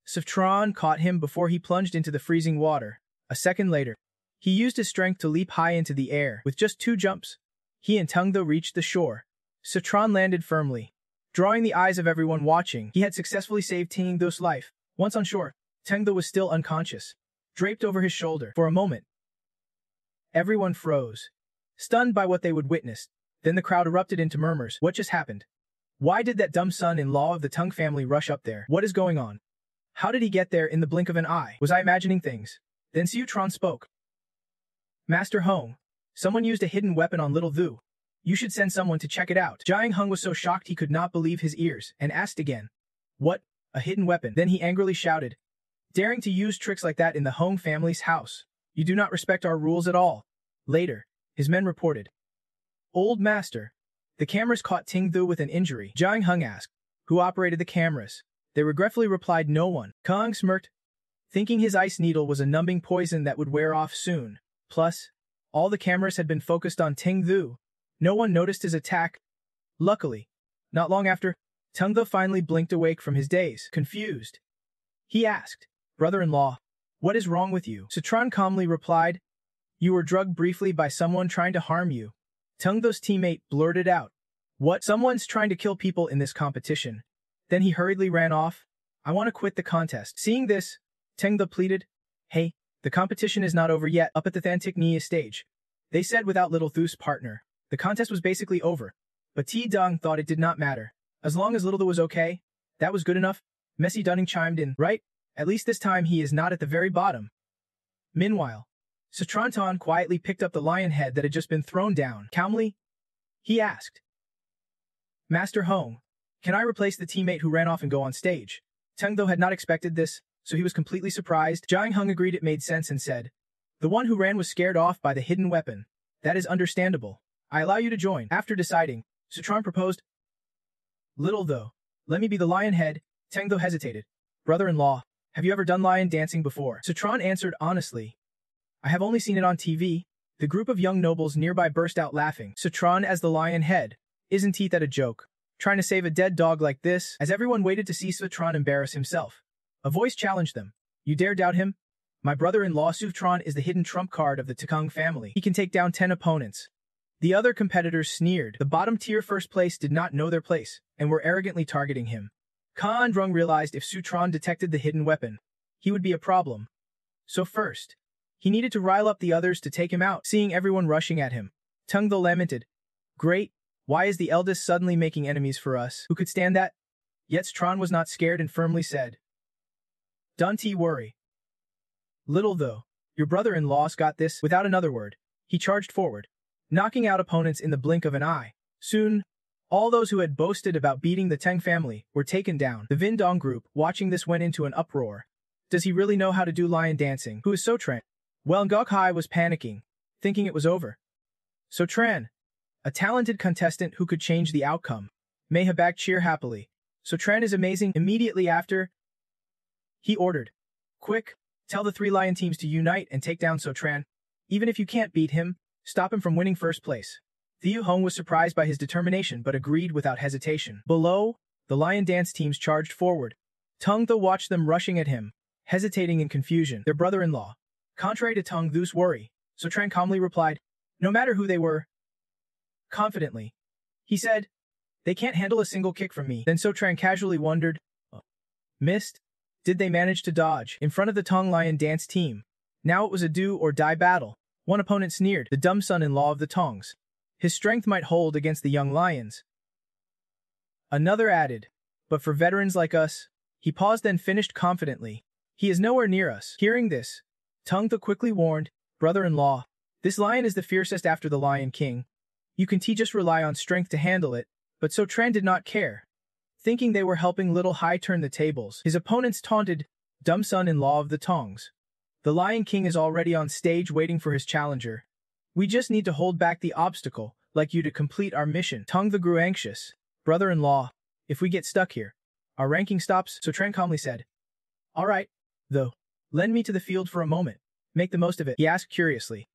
Satron caught him before he plunged into the freezing water. A second later, he used his strength to leap high into the air. With just 2 jumps, he and Tungtho reached the shore. Satron landed firmly, drawing the eyes of everyone watching. He had successfully saved Tungtho's life. Once on shore, Tungtho was still unconscious, draped over his shoulder. For a moment, everyone froze, stunned by what they would witness. Then the crowd erupted into murmurs. What just happened? Why did that dumb son-in-law of the Tung family rush up there? What is going on? How did he get there in the blink of an eye? Was I imagining things? Then Siutron spoke. Master Hong, someone used a hidden weapon on Little Thu. You should send someone to check it out. Jiang Hung was so shocked he could not believe his ears, and asked again. What? A hidden weapon? Then he angrily shouted. Daring to use tricks like that in the Hong family's house. You do not respect our rules at all. Later, his men reported. Old Master. The cameras caught Ting Thu with an injury. Jiang Hung asked, who operated the cameras? They regretfully replied no one. Kang smirked, thinking his ice needle was a numbing poison that would wear off soon. Plus, all the cameras had been focused on Ting Thu. No one noticed his attack. Luckily, not long after, Tungtha finally blinked awake from his daze. Confused, he asked, brother-in-law, what is wrong with you? Satron calmly replied, you were drugged briefly by someone trying to harm you. Tungtho's teammate blurted out, what? Someone's trying to kill people in this competition. Then he hurriedly ran off. I want to quit the contest. Seeing this, Tengtha pleaded, hey, the competition is not over yet. Up at the Thantiknia stage, they said without Little Thu's partner, the contest was basically over. But T Dung thought it did not matter. As long as Little Thu was okay, that was good enough. Messi Dunning chimed in, right? At least this time he is not at the very bottom. Meanwhile, Satranton quietly picked up the lion head that had just been thrown down. Calmly, he asked, Master Hong, can I replace the teammate who ran off and go on stage? Tengtho had not expected this, so he was completely surprised. Jiang Hung agreed it made sense and said, the one who ran was scared off by the hidden weapon. That is understandable. I allow you to join. After deciding, Satron proposed, Little though, let me be the lion head. Tengtho hesitated. Brother-in-law, have you ever done lion dancing before? Satron answered honestly, I have only seen it on TV. The group of young nobles nearby burst out laughing. Satron as the lion head. Isn't that a joke? Trying to save a dead dog like this? As everyone waited to see Satron embarrass himself, a voice challenged them. You dare doubt him? My brother-in-law Sutron is the hidden trump card of the Takung family. He can take down 10 opponents. The other competitors sneered. The bottom-tier first place did not know their place, and were arrogantly targeting him. Khan Drung realized if Sutron detected the hidden weapon, he would be a problem. So first, he needed to rile up the others to take him out. Seeing everyone rushing at him, Tung Tho lamented, "Great, why is the eldest suddenly making enemies for us? Who could stand that?" Yet Tron was not scared and firmly said, "Don't worry. Little though, your brother-in-law's got this." Without another word, he charged forward, knocking out opponents in the blink of an eye. Soon, all those who had boasted about beating the Teng family were taken down. The Vin Dong group, watching this, went into an uproar. Does he really know how to do lion dancing? Who is So Tran? Well, Ngok Hai was panicking, thinking it was over. So Tran, a talented contestant who could change the outcome. May Habak cheer happily. So Tran is amazing. Immediately after, he ordered, "Quick, tell the 3 lion teams to unite and take down So Tran. Even if you can't beat him, stop him from winning first place." Thieu Hong was surprised by his determination but agreed without hesitation. Below, the lion dance teams charged forward. Tung Tho watched them rushing at him, hesitating in confusion. Their brother-in-law. Contrary to Tung Thu's worry, So Tran calmly replied, "No matter who they were." Confidently, he said, "They can't handle a single kick from me." Then So Tran casually wondered, "Missed? Did they manage to dodge?" In front of the Tong lion dance team, now it was a do-or-die battle. One opponent sneered, the dumb son-in-law of the Tongs. His strength might hold against the young lions. Another added, "But for veterans like us," he paused then finished confidently, "he is nowhere near us." Hearing this, Tung Tho quickly warned, "Brother-in-law, this lion is the fiercest after the Lion King. You can just rely on strength to handle it." But So Tran did not care. Thinking they were helping Little Hai turn the tables, his opponents taunted, "Dumb son-in-law of the Tongs. The Lion King is already on stage waiting for his challenger. We just need to hold back the obstacle, like you, to complete our mission." Tung Tho grew anxious. "Brother-in-law, if we get stuck here, our ranking stops." So Tran calmly said, "All right, though. Lend me to the field for a moment. Make the most of it." He asked curiously,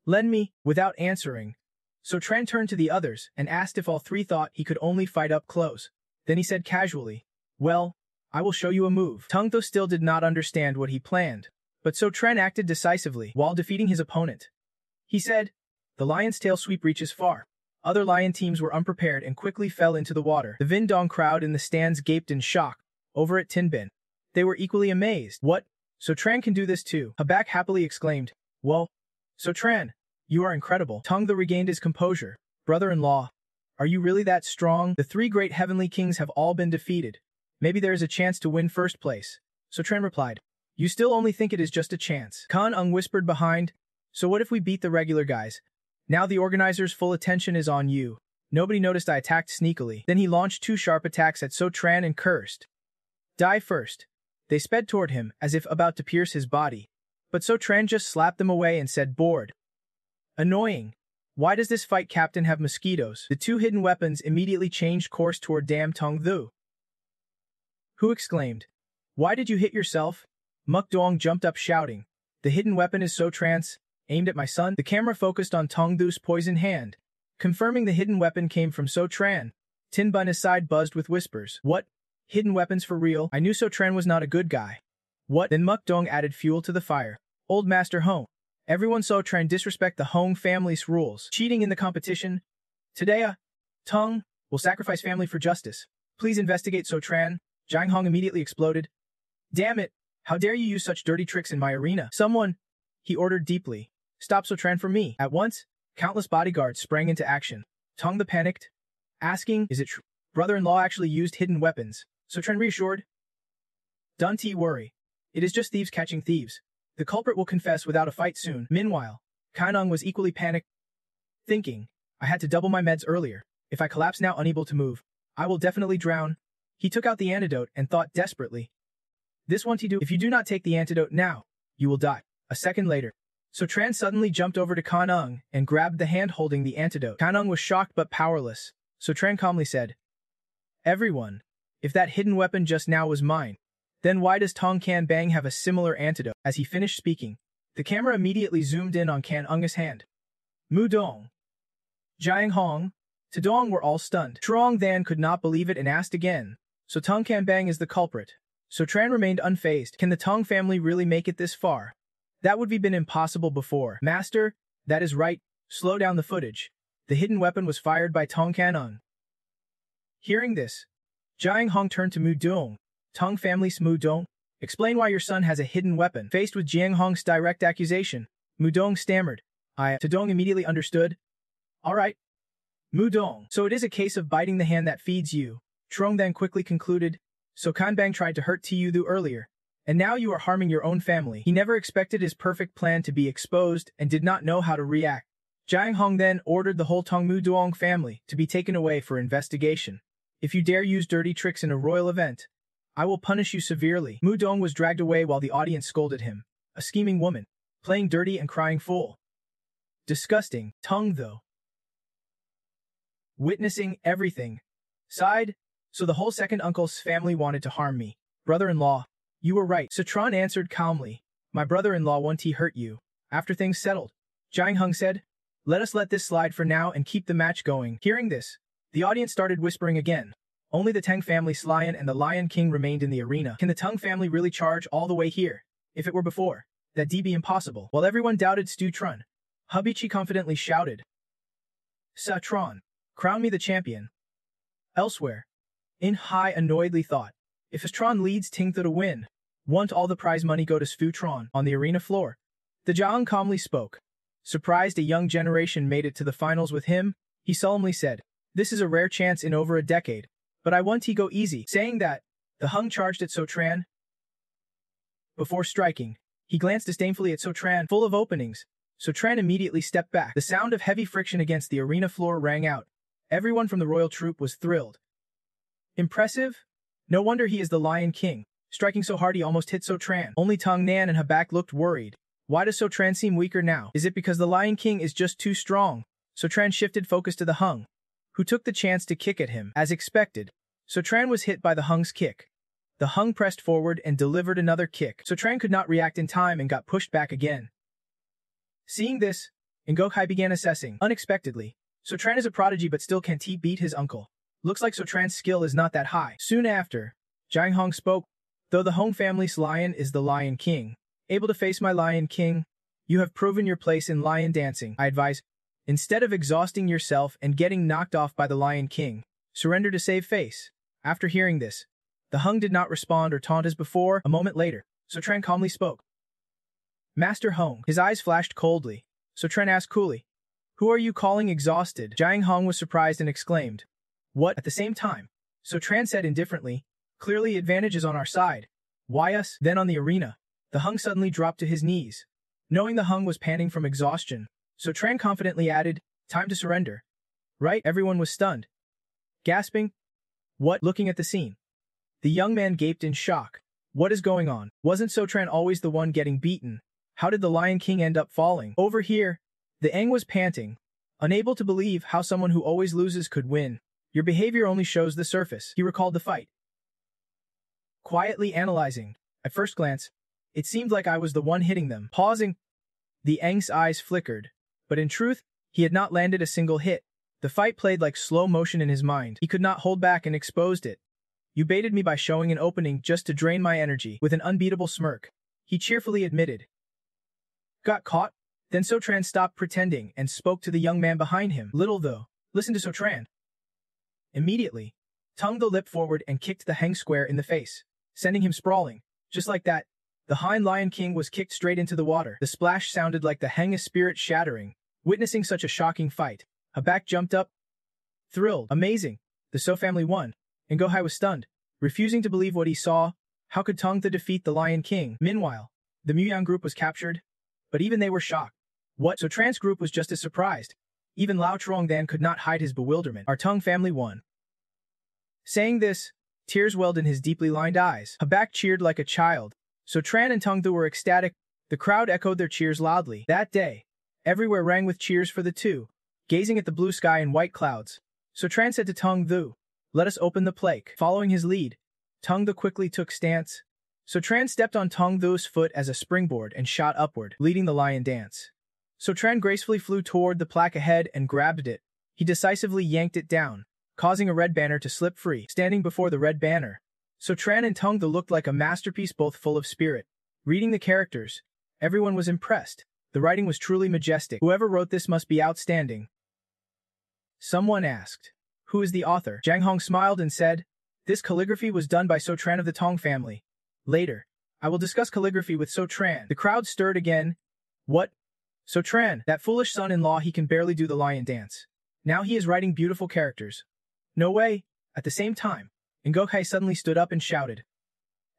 "Lend me?" Without answering, So Tran turned to the others and asked if all 3 thought he could only fight up close. Then he said casually, "Well, I will show you a move." Tung Tho still did not understand what he planned, but So Tran acted decisively while defeating his opponent. He said, "The lion's tail sweep reaches far." Other lion teams were unprepared and quickly fell into the water. The Vin Dong crowd in the stands gaped in shock. Over at Tin Bin, they were equally amazed. "What? So Tran can do this too?" Habak happily exclaimed. "Well, So Tran, you are incredible." Tung Tho regained his composure. "Brother-in-law, are you really that strong? The 3 great heavenly kings have all been defeated. Maybe there is a chance to win first place." So Tran replied, "You still only think it is just a chance." Kan Ung whispered behind, "So what if we beat the regular guys? Now the organizer's full attention is on you." Nobody noticed I attacked sneakily. Then he launched 2 sharp attacks at So Tran and cursed, "Die first." They sped toward him as if about to pierce his body. But So Tran just slapped them away and said, bored, "Annoying. Why does this fight captain have mosquitoes?" The 2 hidden weapons immediately changed course toward Dam Tung Thu, who exclaimed, "Why did you hit yourself?" Muk Dong jumped up shouting, "The hidden weapon is So Tran's, aimed at my son." The camera focused on Tong Thu's poisoned hand, confirming the hidden weapon came from So Tran. Tin Bun's side buzzed with whispers. "What? Hidden weapons for real? I knew So Tran was not a good guy." "What?" Then Muk Dong added fuel to the fire. "Old Master Hong, everyone So Tran disrespect the Hong family's rules. Cheating in the competition. Today, Tung will sacrifice family for justice. Please investigate So Tran." Jiang Hong immediately exploded. "Damn it! How dare you use such dirty tricks in my arena?" "Someone," he ordered deeply, "stop So Tran for me." At once, countless bodyguards sprang into action. Tung the panicked, asking, "Is it true? Brother-in-law actually used hidden weapons?" So Tran reassured, "Don't worry. It is just thieves catching thieves. The culprit will confess without a fight soon." Meanwhile, Kainong was equally panicked, thinking, "I had to double my meds earlier. If I collapse now unable to move, I will definitely drown." He took out the antidote and thought desperately, "This won't do. If you do not take the antidote now, you will die." A second later, So Tran suddenly jumped over to Kainong and grabbed the hand holding the antidote. Kainong was shocked but powerless. So Tran calmly said, "Everyone, if that hidden weapon just now was mine, then why does Tong Kan Bang have a similar antidote?" As he finished speaking, the camera immediately zoomed in on Kan Ung's hand. Mu Dong, Jiang Hong, Tudong were all stunned. Trong Than could not believe it and asked again, "So Tong Kan Bang is the culprit?" So Tran remained unfazed. Can the Tong family really make it this far? That would have been impossible before. Master, that is right. Slow down the footage. The hidden weapon was fired by Tong Canon. Hearing this, Jiang Hong turned to Mu Dong. Tong family's Mu Dong, explain why your son has a hidden weapon. Faced with Jiang Hong's direct accusation, Mu Dong stammered. Tadong immediately understood. All right. Mu Dong, so it is a case of biting the hand that feeds you. Trong then quickly concluded. So Kanbang tried to hurt Tiyudu earlier, and now you are harming your own family. He never expected his perfect plan to be exposed and did not know how to react. Jiang Hong then ordered the whole Tong Mu Dong family to be taken away for investigation. If you dare use dirty tricks in a royal event, I will punish you severely. Mu Dong was dragged away while the audience scolded him. A scheming woman, playing dirty and crying fool. Disgusting. Tong though, witnessing everything, sighed. So the whole second uncle's family wanted to harm me. Brother-in-law, you were right. Citron answered calmly. My brother-in-law won't hurt you. After things settled, Jiang Hong said, let us let this slide for now and keep the match going. Hearing this, the audience started whispering again. Only the Tang family's lion and the Lion King remained in the arena. Can the Tang family really charge all the way here? If it were before, that'd be impossible. While everyone doubted Stu Trun, Hubbichi confidently shouted, Sa-tron, crown me the champion. Elsewhere, In Hai annoyedly thought, if Astron leads Tingtha to win, won't all the prize money go to Sfu-tron? On the arena floor, the Jiang calmly spoke. Surprised a young generation made it to the finals with him, he solemnly said, this is a rare chance in over a decade, but I want to go easy. Saying that, the Hung charged at So-tran. Before striking, he glanced disdainfully at So-tran, full of openings. So-tran immediately stepped back. The sound of heavy friction against the arena floor rang out. Everyone from the royal troop was thrilled. Impressive? No wonder he is the Lion King, striking so hard he almost hit So-tran. Only Tong Nan and Habak looked worried. Why does So-tran seem weaker now? Is it because the Lion King is just too strong? So-tran shifted focus to the Hung, who took the chance to kick at him. As expected, So-tran was hit by the Hung's kick. The Hung pressed forward and delivered another kick. So-tran could not react in time and got pushed back again. Seeing this, Ngokai began assessing. Unexpectedly, So-tran is a prodigy but still can't beat his uncle. Looks like So-tran's skill is not that high. Soon after, Jiang Hong spoke. Though the Hong family's lion is the Lion King, able to face my Lion King, you have proven your place in lion dancing. I advise, instead of exhausting yourself and getting knocked off by the Lion King, surrender to save face. After hearing this, the Hung did not respond or taunt as before. A moment later, So-tran calmly spoke. Master Hong. His eyes flashed coldly. So-tran asked coolly, who are you calling exhausted? Jiang Hong was surprised and exclaimed, what? At the same time, So-tran said indifferently, clearly advantage is on our side. Why us? Then on the arena, the Hung suddenly dropped to his knees. Knowing the Hung was panting from exhaustion, So-tran confidently added, time to surrender. Right? Everyone was stunned. Gasping. What? Looking at the scene, the young man gaped in shock. What is going on? Wasn't So-tran always the one getting beaten? How did the Lion King end up falling? Over here, the Aang was panting, unable to believe how someone who always loses could win. Your behavior only shows the surface. He recalled the fight. Quietly analyzing, at first glance, it seemed like I was the one hitting them. Pausing, the Aang's eyes flickered, but in truth, he had not landed a single hit. The fight played like slow motion in his mind. He could not hold back and exposed it. You baited me by showing an opening just to drain my energy. With an unbeatable smirk, he cheerfully admitted. Got caught? Then So-tran stopped pretending and spoke to the young man behind him. Little though, listen to So-tran. Immediately, tongue the lip forward and kicked the Hang square in the face, sending him sprawling. Just like that, the Hind Lion King was kicked straight into the water. The splash sounded like the Hang's spirit shattering. Witnessing such a shocking fight, Habak jumped up. Thrilled. Amazing. The So family won. And Gohai was stunned, refusing to believe what he saw. How could Tong the defeat the Lion King? Meanwhile, the Muyang group was captured, but even they were shocked. What? So-tran's group was just as surprised. Even Lao Trong-dan could not hide his bewilderment. Our Tong family won. Saying this, tears welled in his deeply lined eyes. Habak cheered like a child. So-tran and Tong-du were ecstatic. The crowd echoed their cheers loudly. That day, everywhere rang with cheers for the two. Gazing at the blue sky and white clouds, So-tran said to Tong-du, let us open the plaque. Following his lead, Tong-du quickly took stance. So-tran stepped on Tong-du's foot as a springboard and shot upward, leading the lion dance. So-tran gracefully flew toward the plaque ahead and grabbed it. He decisively yanked it down, causing a red banner to slip free. Standing before the red banner, So Tran and Tung looked like a masterpiece, both full of spirit. Reading the characters, everyone was impressed. The writing was truly majestic. Whoever wrote this must be outstanding. Someone asked, "Who is the author?" Jang Hong smiled and said, "This calligraphy was done by So Tran of the Tong family. Later, I will discuss calligraphy with So Tran." The crowd stirred again. What? So Tran, that foolish son-in-law, he can barely do the lion dance. Now he is writing beautiful characters. No way. At the same time, Ngokai suddenly stood up and shouted,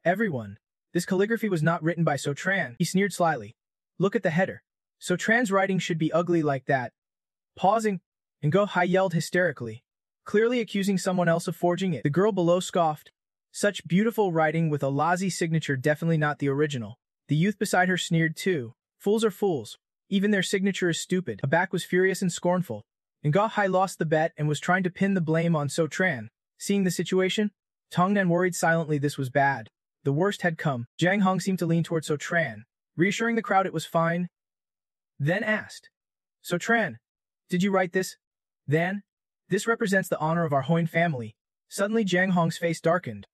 "Everyone, this calligraphy was not written by So Tran." He sneered slyly. "Look at the header. So Tran's writing should be ugly like that." Pausing, Ngokai yelled hysterically, clearly accusing someone else of forging it. The girl below scoffed. Such beautiful writing with a lousy signature, definitely not the original. The youth beside her sneered too. Fools are fools. Even their signature is stupid. Abak was furious and scornful. Ngokai lost the bet and was trying to pin the blame on So Tran. Seeing the situation, Tongnan worried silently. This was bad. The worst had come. Jang Hong seemed to lean toward So Tran, reassuring the crowd it was fine. Then asked, "So Tran, did you write this?" Then, "This represents the honor of our Hoin family." Suddenly Jang Hong's face darkened.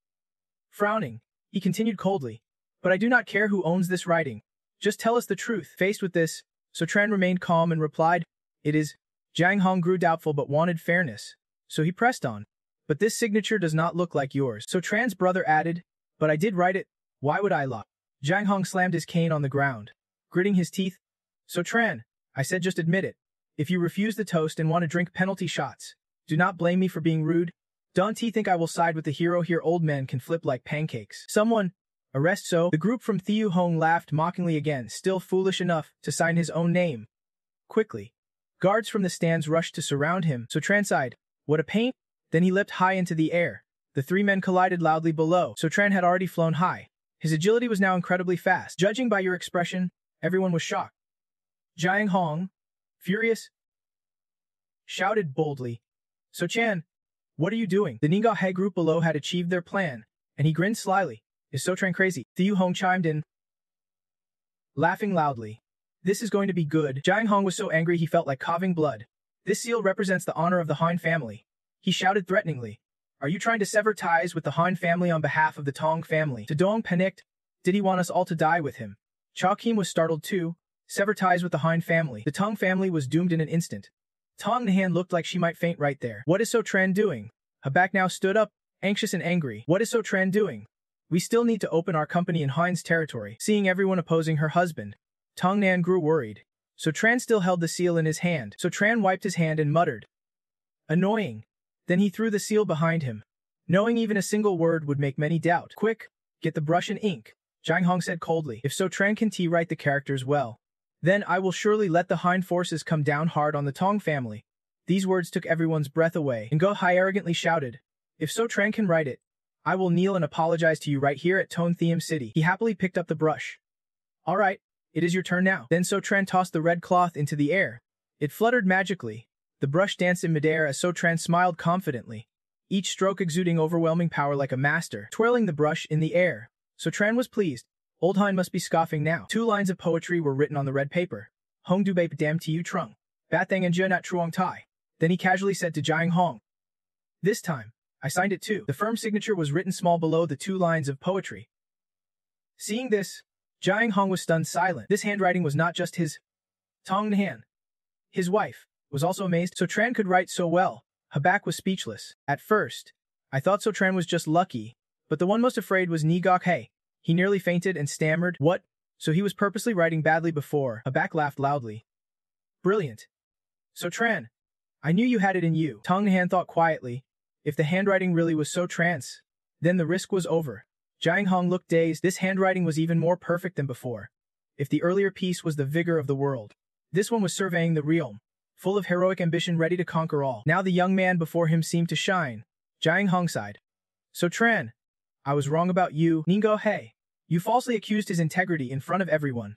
Frowning, he continued coldly, "But I do not care who owns this writing. Just tell us the truth." Faced with this, So Tran remained calm and replied, "It is." Jang Hong grew doubtful but wanted fairness, so he pressed on. "But this signature does not look like yours." So Tran's brother added, "But I did write it. Why would I lie?" Jang Hong slammed his cane on the ground, gritting his teeth. "So Tran, I said just admit it. If you refuse the toast and want to drink penalty shots, do not blame me for being rude. Don't you think I will side with the hero here? Old men can flip like pancakes." Someone, "Arrest So." The group from Thieu Hong laughed mockingly again, still foolish enough to sign his own name. Quickly, guards from the stands rushed to surround him. So Tran sighed, "What a pain." Then he leapt high into the air. The three men collided loudly below. So Tran had already flown high. His agility was now incredibly fast. "Judging by your expression, everyone was shocked." Jiang Hong, furious, shouted boldly, "So Chan, what are you doing?" The Ninggahe group below had achieved their plan, and he grinned slyly. "Is So Tran crazy?" Thieu Hong chimed in, laughing loudly. "This is going to be good." Jiang Hong was so angry he felt like coughing blood. "This seal represents the honor of the Han family." He shouted threateningly, "Are you trying to sever ties with the Han family on behalf of the Tong family?" Tadong panicked. Did he want us all to die with him? Cha Kim was startled too. Sever ties with the Han family. The Tong family was doomed in an instant. Tong Nahan looked like she might faint right there. "What is So Tran doing?" Habak now stood up, anxious and angry. "What is So Tran doing? We still need to open our company in Han's territory." Seeing everyone opposing her husband, Tong Nan grew worried. So Tran still held the seal in his hand. So Tran wiped his hand and muttered, "Annoying." Then he threw the seal behind him, knowing even a single word would make many doubt. "Quick, get the brush and ink," Jiang Hong said coldly. "If So Tran can write the characters well, then I will surely let the Han forces come down hard on the Tong family." These words took everyone's breath away. Ngo Hai arrogantly shouted, "If So Tran can write it, I will kneel and apologize to you right here at Tone Thiem City." He happily picked up the brush. "All right, it is your turn now." Then So Tran tossed the red cloth into the air. It fluttered magically. The brush danced in midair as So Tran smiled confidently, each stroke exuding overwhelming power like a master, twirling the brush in the air. So Tran was pleased. Old Hein must be scoffing now. 2 lines of poetry were written on the red paper. "Hong du bei dam tiu trung. Bathang and nat truong tai." Then he casually said to Jiang Hong, "This time, I signed it too." The firm signature was written small below the 2 lines of poetry. Seeing this, Jiang Hong was stunned silent. This handwriting was not just his. Tong Nhan, his wife, was also amazed. So Tran could write so well. Habak was speechless. "At first, I thought So Tran was just lucky, but the one most afraid was Ni Gok Hei." He nearly fainted and stammered, "What? So he was purposely writing badly before?" Habak laughed loudly. "Brilliant. So Tran, I knew you had it in you." Tong Nhan thought quietly. If the handwriting really was So Tran's, then the risk was over. Jiang Hong looked dazed. This handwriting was even more perfect than before. If the earlier piece was the vigor of the world, this one was surveying the realm, full of heroic ambition ready to conquer all. Now the young man before him seemed to shine. Jiang Hong sighed. "So Tran, I was wrong about you." "Ninggo Hei, you falsely accused his integrity in front of everyone.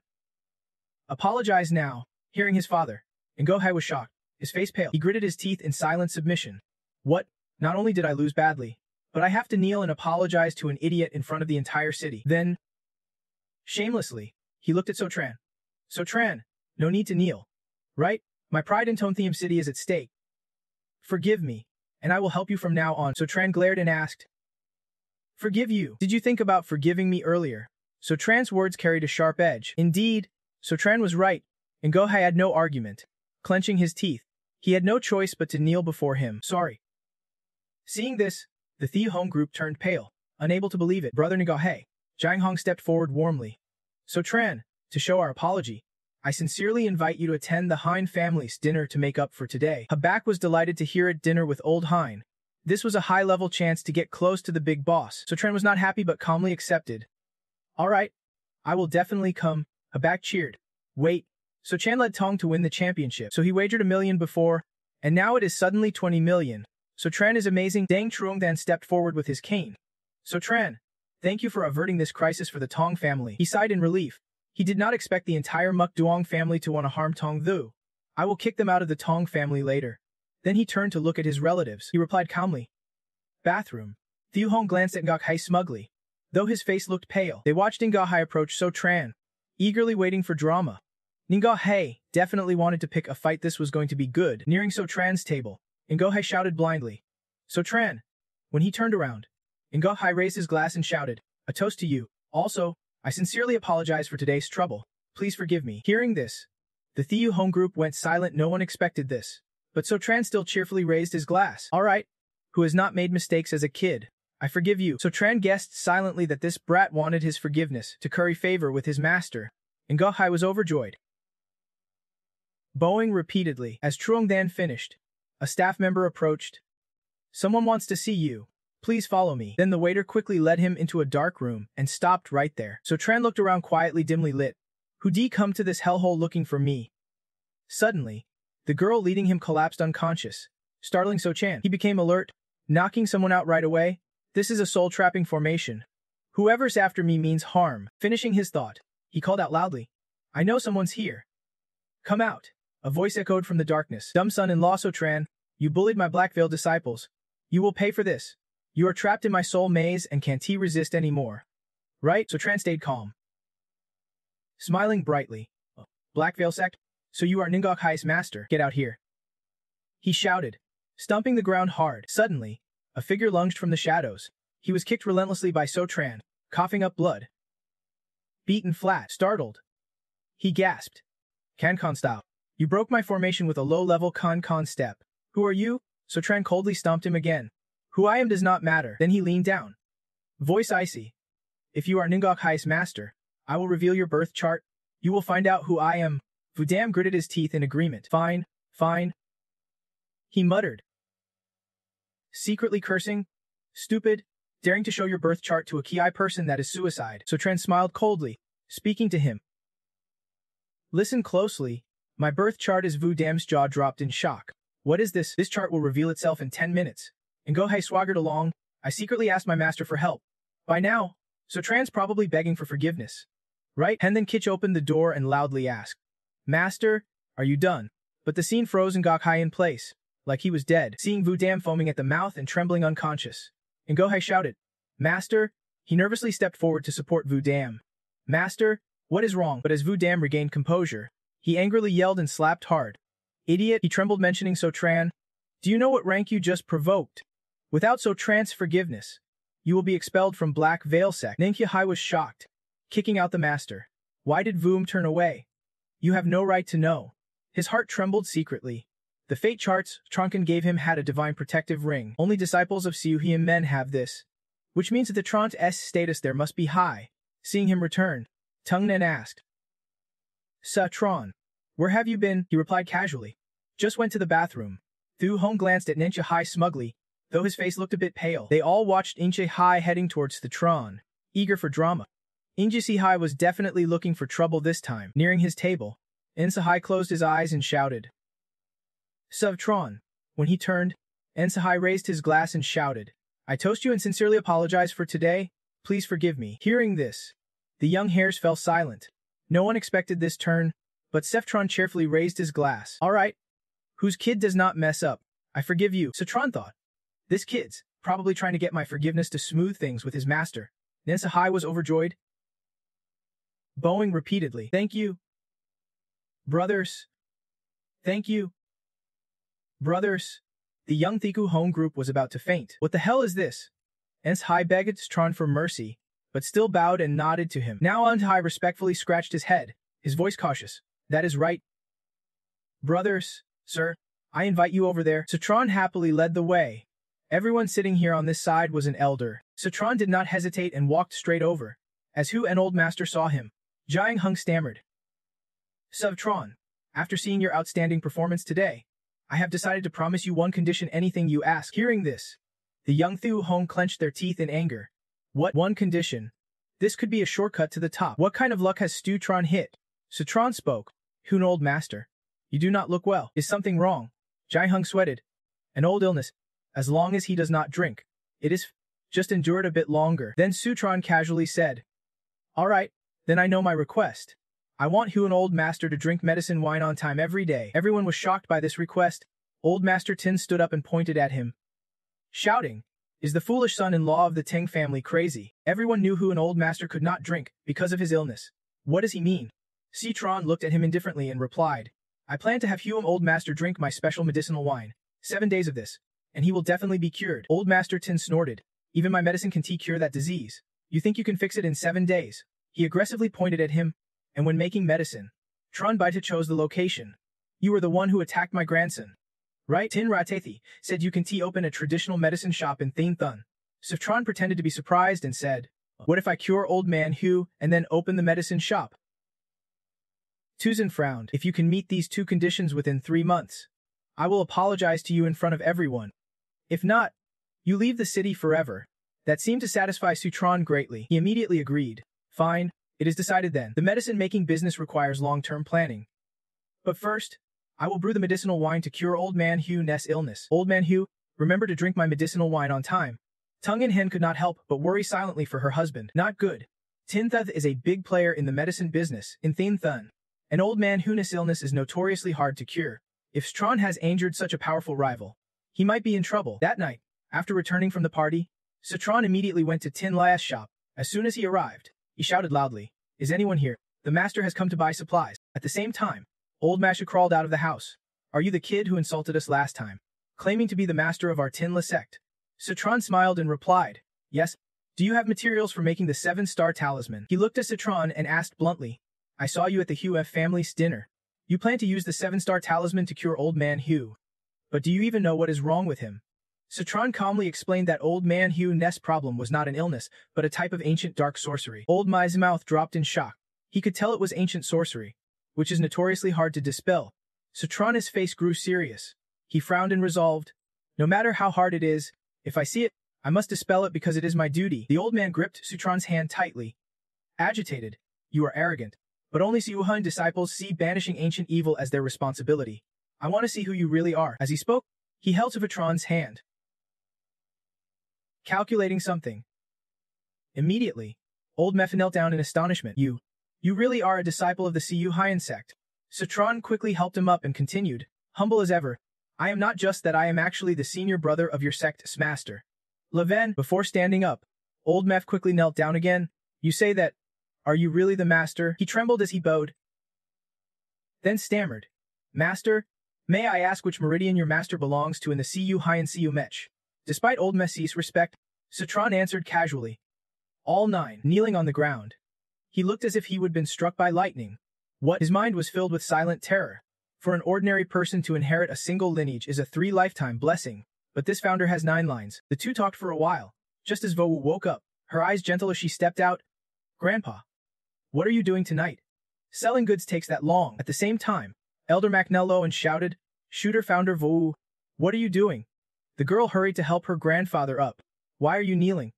Apologize now." Hearing his father, Ninggo Hei was shocked, his face pale. He gritted his teeth in silent submission. "What? Not only did I lose badly, but I have to kneel and apologize to an idiot in front of the entire city." Then, shamelessly, he looked at So Tran. "So Tran, no need to kneel. Right? My pride in Tone Thiem City is at stake. Forgive me, and I will help you from now on." So Tran glared and asked, Forgive you. Did you think about forgiving me earlier? So Tran's words carried a sharp edge. Indeed, So Tran was right, and Gohai had no argument. Clenching his teeth, he had no choice but to kneel before him. Sorry. Seeing this, the Thieu home group turned pale, unable to believe it. Brother Ngohei, Jiang Hong stepped forward warmly. So Tran, to show our apology, I sincerely invite you to attend the Hein family's dinner to make up for today. Habak was delighted to hear at dinner with old Hein. This was a high-level chance to get close to the big boss. So Tran was not happy but calmly accepted. All right, I will definitely come. Habak cheered. Wait, so Chan led Tong to win the championship. So he wagered 1 million before, and now it is suddenly 20 million. So Tran is amazing. Dang Truongdan stepped forward with his cane. So Tran, thank you for averting this crisis for the Tong family. He sighed in relief. He did not expect the entire Muk Duong family to want to harm Tong Thu. I will kick them out of the Tong family later. Then he turned to look at his relatives. He replied calmly. Bathroom. Thieu Hong glanced at Ngokhai smugly. Though his face looked pale, they watched Ngokhai approach So Tran, eagerly waiting for drama. Ngokhai definitely wanted to pick a fight. This was going to be good. Nearing So Tran's table, Ngokhai shouted blindly. So Tran. When he turned around, Ngokhai raised his glass and shouted, a toast to you. Also, I sincerely apologize for today's trouble. Please forgive me. Hearing this, the Thieu home group went silent. No one expected this. But So Tran still cheerfully raised his glass. All right, who has not made mistakes as a kid? I forgive you. So Tran guessed silently that this brat wanted his forgiveness to curry favor with his master. Ngokhai was overjoyed. Bowing repeatedly as Truongdan finished, a staff member approached. Someone wants to see you. Please follow me. Then the waiter quickly led him into a dark room and stopped right there. So Tran looked around quietly, dimly lit. Who'd come to this hellhole looking for me? Suddenly, the girl leading him collapsed unconscious, startling So Chan. He became alert, knocking someone out right away. This is a soul-trapping formation. Whoever's after me means harm. Finishing his thought, he called out loudly. I know someone's here. Come out. A voice echoed from the darkness. Dumb son-in-law So Tran, you bullied my Black-Veiled disciples. You will pay for this. You are trapped in my soul maze and can't resist anymore. Right? So Tran stayed calm. Smiling brightly. Black Veil sect? So you are Ngokhai's master. Get out here. He shouted, stomping the ground hard. Suddenly, a figure lunged from the shadows. He was kicked relentlessly by So Tran, coughing up blood. Beaten flat, startled. He gasped. Kan style. You broke my formation with a low-level Kan step. Who are you? So Tran coldly stomped him again. Who I am does not matter. Then he leaned down. Voice icy. If you are Ngokhai's master, I will reveal your birth chart. You will find out who I am. Vudam gritted his teeth in agreement. Fine, fine. He muttered. Secretly cursing. Stupid. Daring to show your birth chart to a Ki person, that is suicide. So Tran smiled coldly, speaking to him. Listen closely. My birth chart is Vudam's jaw dropped in shock. What is this? This chart will reveal itself in 10 minutes. Ngohai swaggered along. I secretly asked my master for help. By now, So Tran's probably begging for forgiveness. Right? And then Kitch opened the door and loudly asked, Master, are you done? But the scene froze Ngokhai in place, like he was dead, seeing Vudam foaming at the mouth and trembling unconscious. Ngohai shouted, Master? He nervously stepped forward to support Vudam. Master, what is wrong? But as Vudam regained composure, he angrily yelled and slapped hard. Idiot, he trembled, mentioning So Tran. Do you know what rank you just provoked? Without So Tran's forgiveness, you will be expelled from Black Veil sect. Nankyahai was shocked, kicking out the master. Why did Voom turn away? You have no right to know. His heart trembled secretly. The fate charts Tronken gave him had a divine protective ring. Only disciples of Siuhian men have this, which means that the Trant's status there must be high. Seeing him return, Tungnen asked, Sa Tron, where have you been? He replied casually. Just went to the bathroom. Thieu Hong glanced at Ninja Hai smugly, though his face looked a bit pale. They all watched Inche Hai heading towards the Tron, eager for drama. Inche Hai was definitely looking for trouble this time. Nearing his table, Ensa Hai closed his eyes and shouted, Suv Tron. When he turned, Ensa Hai raised his glass and shouted, I toast you and sincerely apologize for today. Please forgive me. Hearing this, the young hairs fell silent. No one expected this turn, but Seftron cheerfully raised his glass. All right. Whose kid does not mess up? I forgive you. Satron thought. This kid's probably trying to get my forgiveness to smooth things with his master. Nensa Hai was overjoyed, bowing repeatedly. Thank you. Brothers. Thank you. Brothers. The young Thiku home group was about to faint. What the hell is this? Ens Hai begged Sutron for mercy, but still bowed and nodded to him. Now Ens Hai respectfully scratched his head, his voice cautious. That is right. Brothers, sir, I invite you over there. Sutron happily led the way. Everyone sitting here on this side was an elder. Sutron did not hesitate and walked straight over. As Hu and Old Master saw him, Jiang Hung stammered. Sutron, after seeing your outstanding performance today, I have decided to promise you one condition, anything you ask. Hearing this, the young Thu Hong clenched their teeth in anger. What? One condition? This could be a shortcut to the top. What kind of luck has Sutron hit? Sutron spoke. Hu, Old Master, you do not look well. Is something wrong? Jiang Hung sweated. An old illness. As long as he does not drink. It is just endure it a bit longer. Then Sutron casually said, all right, then I know my request. I want Hu and Old Master to drink medicine wine on time every day. Everyone was shocked by this request. Old Master Tin stood up and pointed at him, shouting, is the foolish son-in-law of the Ting family crazy? Everyone knew Hu and Old Master could not drink because of his illness. What does he mean? Sutron looked at him indifferently and replied, I plan to have Hu and Old Master drink my special medicinal wine. 7 days of this, and he will definitely be cured. Old Master Tin snorted. Even my medicine can cure that disease. You think you can fix it in 7 days? He aggressively pointed at him, and when making medicine, Tron Baita chose the location. You were the one who attacked my grandson. Right? Tin Ratethi said you can open a traditional medicine shop in Thien Thun. Sutron pretended to be surprised and said, what if I cure old man Hu and then open the medicine shop? Tuzin frowned. If you can meet these 2 conditions within 3 months, I will apologize to you in front of everyone. If not, you leave the city forever. That seemed to satisfy Sutron greatly. He immediately agreed. Fine, it is decided then. The medicine-making business requires long-term planning. But first, I will brew the medicinal wine to cure Old Man Hu's illness. Old Man Hu, remember to drink my medicinal wine on time. Tung In Hen could not help but worry silently for her husband. Not good. Tin Thuth is a big player in the medicine business in Thien Thun. An Old Man Hu's illness is notoriously hard to cure. If Sutron has injured such a powerful rival, he might be in trouble. That night, after returning from the party, Sutron immediately went to Tin Lai's shop. As soon as he arrived, he shouted loudly, is anyone here? The master has come to buy supplies. At the same time, Old Master crawled out of the house. Are you the kid who insulted us last time, claiming to be the master of our Tin La sect? Sutron smiled and replied, yes. Do you have materials for making the 7-star talisman? He looked at Sutron and asked bluntly, I saw you at the Hu F family's dinner. You plan to use the 7-star talisman to cure Old Man Hu. But do you even know what is wrong with him? Sutron calmly explained that Old Man Hu's problem was not an illness, but a type of ancient dark sorcery. Old Mai's mouth dropped in shock. He could tell it was ancient sorcery, which is notoriously hard to dispel. Sutron's face grew serious. He frowned and resolved, no matter how hard it is, if I see it, I must dispel it because it is my duty. The old man gripped Sutron's hand tightly. Agitated, you are arrogant. But only Siuhan disciples see banishing ancient evil as their responsibility. I want to see who you really are. As he spoke, he held Sutron's hand, calculating something. Immediately, Old Meph knelt down in astonishment. You really are a disciple of the Siuhan sect. Sutron quickly helped him up and continued, humble as ever. I am not just that, I am actually the senior brother of your sect's master. Leven, before standing up, Old Meph quickly knelt down again. You say that? Are you really the master? He trembled as he bowed, then stammered. Master, may I ask which meridian your master belongs to in the Siuhan Siu Mech? Despite Old Messi's respect, Sutron answered casually. All 9, kneeling on the ground. He looked as if he would been struck by lightning. What? His mind was filled with silent terror. For an ordinary person to inherit a single lineage is a 3-lifetime blessing, but this founder has 9 lines. The two talked for a while, just as Vo woke up, her eyes gentle as she stepped out. Grandpa, what are you doing tonight? Selling goods takes that long. At the same time, Elder Macnello and shouted, Shooter founder Vo, what are you doing? The girl hurried to help her grandfather up. Why are you kneeling?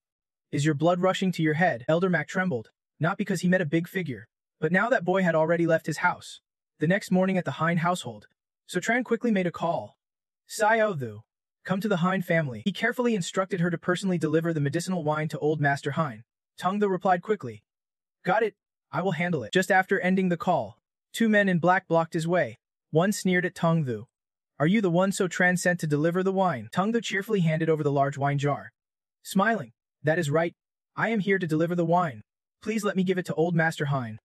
Is your blood rushing to your head? Elder Mac trembled, not because he met a big figure, but now that boy had already left his house. The next morning at the Hein household, Sutron quickly made a call. Xiao Thu, come to the Hein family. He carefully instructed her to personally deliver the medicinal wine to Old Master Hein. Tong Thu replied quickly. Got it, I will handle it. Just after ending the call, 2 men in black blocked his way. One sneered at Tong Thu. Are you the one so sent to deliver the wine? Tong Thu cheerfully handed over the large wine jar. Smiling, that is right, I am here to deliver the wine. Please let me give it to Old Master Hein.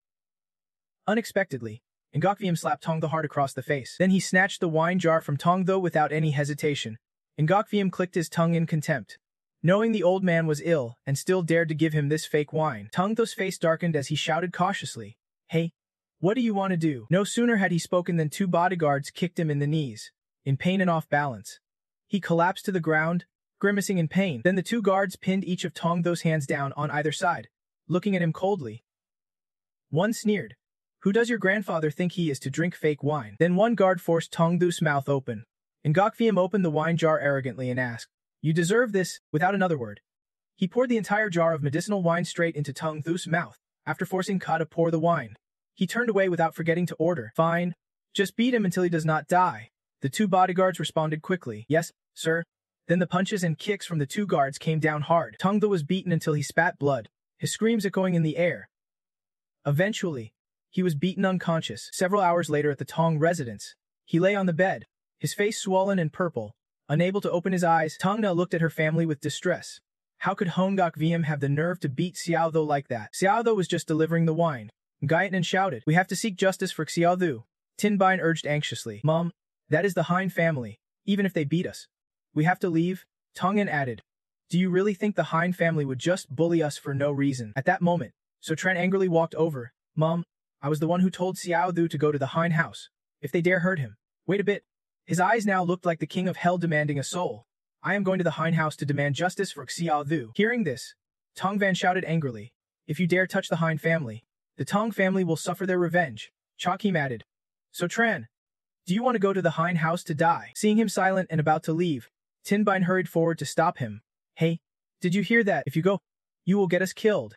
Unexpectedly, Ngokvium slapped Tong Thu hard across the face. Then he snatched the wine jar from Tong Thu without any hesitation. Ngokvium clicked his tongue in contempt. Knowing the old man was ill and still dared to give him this fake wine, Tang Thu's face darkened as he shouted cautiously, "Hey, what do you want to do?" No sooner had he spoken than two bodyguards kicked him in the knees, in pain and off balance. He collapsed to the ground, grimacing in pain. Then the two guards pinned each of Tang Thu's hands down on either side, looking at him coldly. One sneered, "Who does your grandfather think he is to drink fake wine?" Then one guard forced Tang Thu's mouth open. Ngakviam opened the wine jar arrogantly and asked, "You deserve this," without another word. He poured the entire jar of medicinal wine straight into Tang Thu's mouth, after forcing Ka to pour the wine. He turned away without forgetting to order, "Fine. Just beat him until he does not die." The two bodyguards responded quickly, "Yes, sir." Then the punches and kicks from the two guards came down hard. Tang Thu was beaten until he spat blood, his screams echoing in the air. Eventually, he was beaten unconscious. Several hours later at the Tang residence, he lay on the bed, his face swollen and purple. Unable to open his eyes, Tang Na looked at her family with distress. How could Hongok Wiem have the nerve to beat Xiao Tho like that? Xiao Tho was just delivering the wine. Gaitan shouted, "We have to seek justice for Xiao Tho." Tin Bin urged anxiously, "Mom, that is the Hein family. Even if they beat us, we have to leave." Tongyan added, "Do you really think the Hein family would just bully us for no reason?" At that moment, So Tran angrily walked over. "Mom, I was the one who told Xiao Tho to go to the Hein house. If they dare hurt him." "Wait a bit." His eyes now looked like the king of hell demanding a soul. "I am going to the Hein house to demand justice for Xiao Tho." Hearing this, Tong Van shouted angrily, "If you dare touch the Hein family, the Tong family will suffer their revenge." Cha Kim added, "So Tran, do you want to go to the Hein house to die?" Seeing him silent and about to leave, Tin Bin hurried forward to stop him. "Hey, did you hear that? If you go, you will get us killed."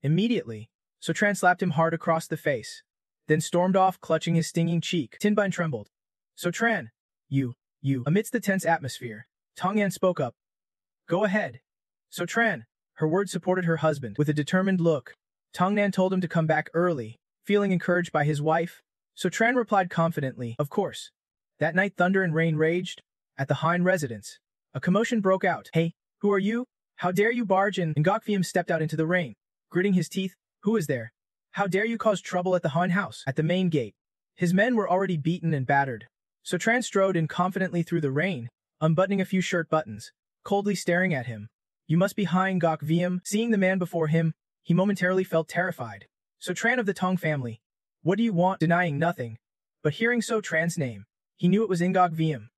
Immediately, So Tran slapped him hard across the face, then stormed off clutching his stinging cheek. Tin Bin trembled. "So Tran, you. Amidst the tense atmosphere, Tong Yan spoke up. "Go ahead." So Tran, her words supported her husband. With a determined look, Tong Nan told him to come back early, feeling encouraged by his wife. So Tran replied confidently, "Of course." That night thunder and rain raged. At the Hein residence, a commotion broke out. "Hey, who are you? How dare you barge in?" Ngakviam stepped out into the rain, gritting his teeth. "Who is there? How dare you cause trouble at the Hein house?" At the main gate, his men were already beaten and battered. So Tran strode in confidently through the rain, unbuttoning a few shirt buttons, coldly staring at him. "You must be Hein Ngakviam." Seeing the man before him, he momentarily felt terrified. "So Tran of the Tong family. What do you want?" Denying nothing, but hearing So Tran's name, he knew it was Ngakviam.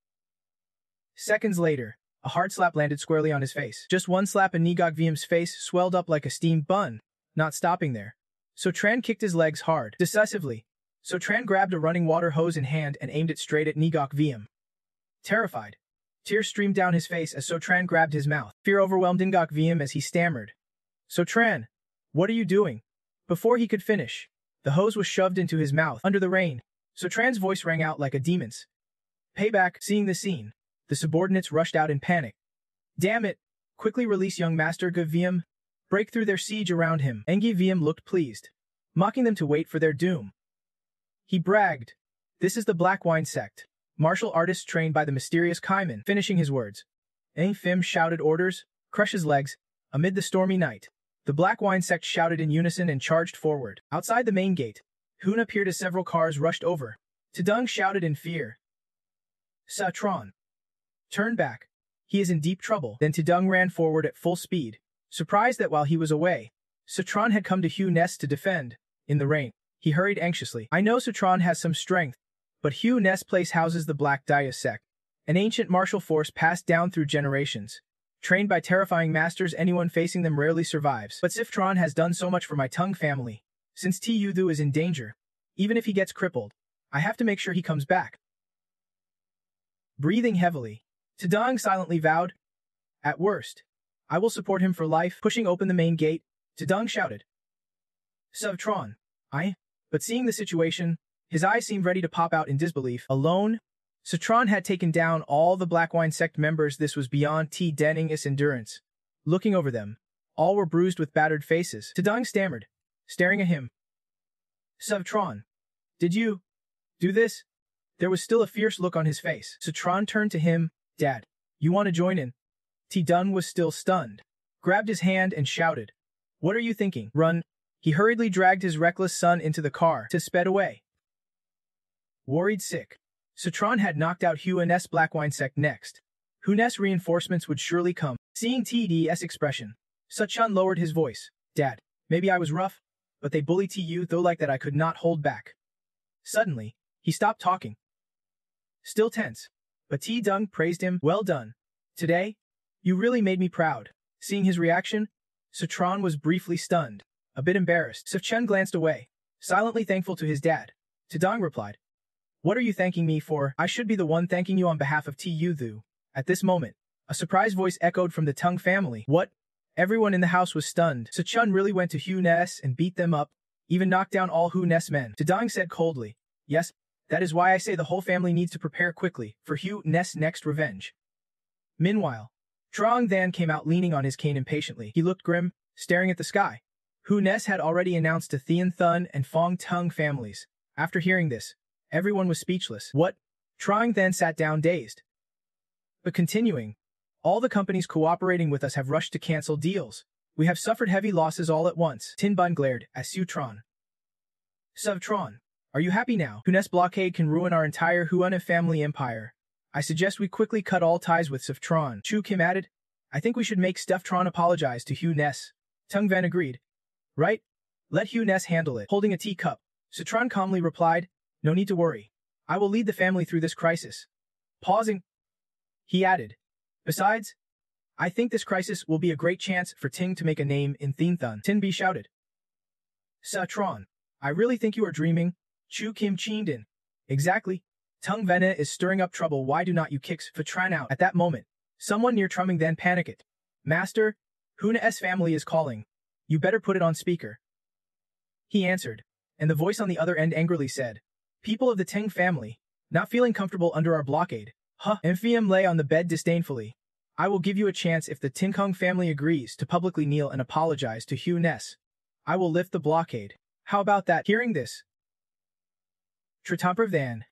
Seconds later, a hard slap landed squarely on his face. Just one slap and Ngakviam's face swelled up like a steamed bun, not stopping there. So Tran kicked his legs hard, decisively. So Tran grabbed a running water hose in hand and aimed it straight at Ngakviam. Terrified, tears streamed down his face as So Tran grabbed his mouth. Fear overwhelmed Ngakviam as he stammered, "So Tran, what are you doing?" Before he could finish, the hose was shoved into his mouth. Under the rain, So Tran's voice rang out like a demon's. "Payback." Seeing the scene, the subordinates rushed out in panic. "Damn it! Quickly release young Master Gviam. Break through their siege around him." Engi Viam looked pleased, mocking them to wait for their doom. He bragged, "This is the Black Wine sect, martial artists trained by the mysterious Kaiman." Finishing his words, Eng Phim shouted orders, "Crush his legs." Amid the stormy night, the Black Wine sect shouted in unison and charged forward. Outside the main gate, Hoon appeared as several cars rushed over. Tudung shouted in fear, "Satron, turn back. He is in deep trouble." Then Tudung ran forward at full speed, surprised that while he was away, Satron had come to Hu Nest to defend. In the rain, he hurried anxiously. "I know Satron has some strength, but Hu Nest place houses the Black Daya sect, an ancient martial force passed down through generations. Trained by terrifying masters, anyone facing them rarely survives. But Siftron has done so much for my Tung family. Since Tzu is in danger, even if he gets crippled, I have to make sure he comes back." Breathing heavily, Tudong silently vowed, "At worst, I will support him for life." Pushing open the main gate, Tudong shouted, "Suvtron, I..." But seeing the situation, his eyes seemed ready to pop out in disbelief. Alone, Satron had taken down all the Black Wine sect members. This was beyond T. Dening's endurance. Looking over them, all were bruised with battered faces. Tudong stammered, staring at him. "Suvtron, did you do this?" There was still a fierce look on his face. Satron turned to him, "Dad, you want to join in?" Tudong was still stunned, grabbed his hand and shouted, "What are you thinking? Run!" He hurriedly dragged his reckless son into the car to sped away. Worried sick, Satron had knocked out Hu N's Black Wine sect next. Hunes reinforcements would surely come. Seeing TD's expression, Suchun lowered his voice. Dad, maybe I was rough, but they bullied TU though like that I could not hold back. Suddenly, he stopped talking. Still tense, but T-Dung praised him. Well done. Today, you really made me proud. Seeing his reaction, Suchun was briefly stunned, a bit embarrassed. Suchun glanced away, silently thankful to his dad. T-Dung replied, What are you thanking me for? I should be the one thanking you on behalf of TU though. At this moment, a surprised voice echoed from the Tung family. What? Everyone in the house was stunned. Suchun really went to Hunes and beat them up, even knocked down all Hunes men. T-Dung said coldly, Yes, that is why I say the whole family needs to prepare quickly for Hunes' next revenge. Meanwhile, Trong Than came out leaning on his cane impatiently. He looked grim, staring at the sky. Hunes had already announced to Thien Thun and Fong Tung families. After hearing this, everyone was speechless. What? Trong Than sat down dazed. But continuing, all the companies cooperating with us have rushed to cancel deals. We have suffered heavy losses all at once. Tin Bun glared at Sutron. Suvtron, are you happy now? Hunes blockade can ruin our entire Huana family empire. I suggest we quickly cut all ties with Suvtron. Chu Kim added, I think we should make Stuftron apologize to Hunes. Tung Van agreed. Right? Let Hunes handle it. Holding a teacup, Sutron calmly replied, No need to worry. I will lead the family through this crisis. Pausing, he added, Besides, I think this crisis will be a great chance for Ting to make a name in Thien Thun. Tin B shouted. Sutron, I really think you are dreaming. Chu Kim chimed in. Exactly. Tung Vena is stirring up trouble. Why do not you kick Sutron out? At that moment, someone near Trumming then panicked. Master, Huna's family is calling. You better put it on speaker. He answered, and the voice on the other end angrily said, People of the Ting family, not feeling comfortable under our blockade. Amphium lay on the bed disdainfully. I will give you a chance if the Ting Kong family agrees to publicly kneel and apologize to Hunes. I will lift the blockade. How about that? Hearing this, Tritomper Van,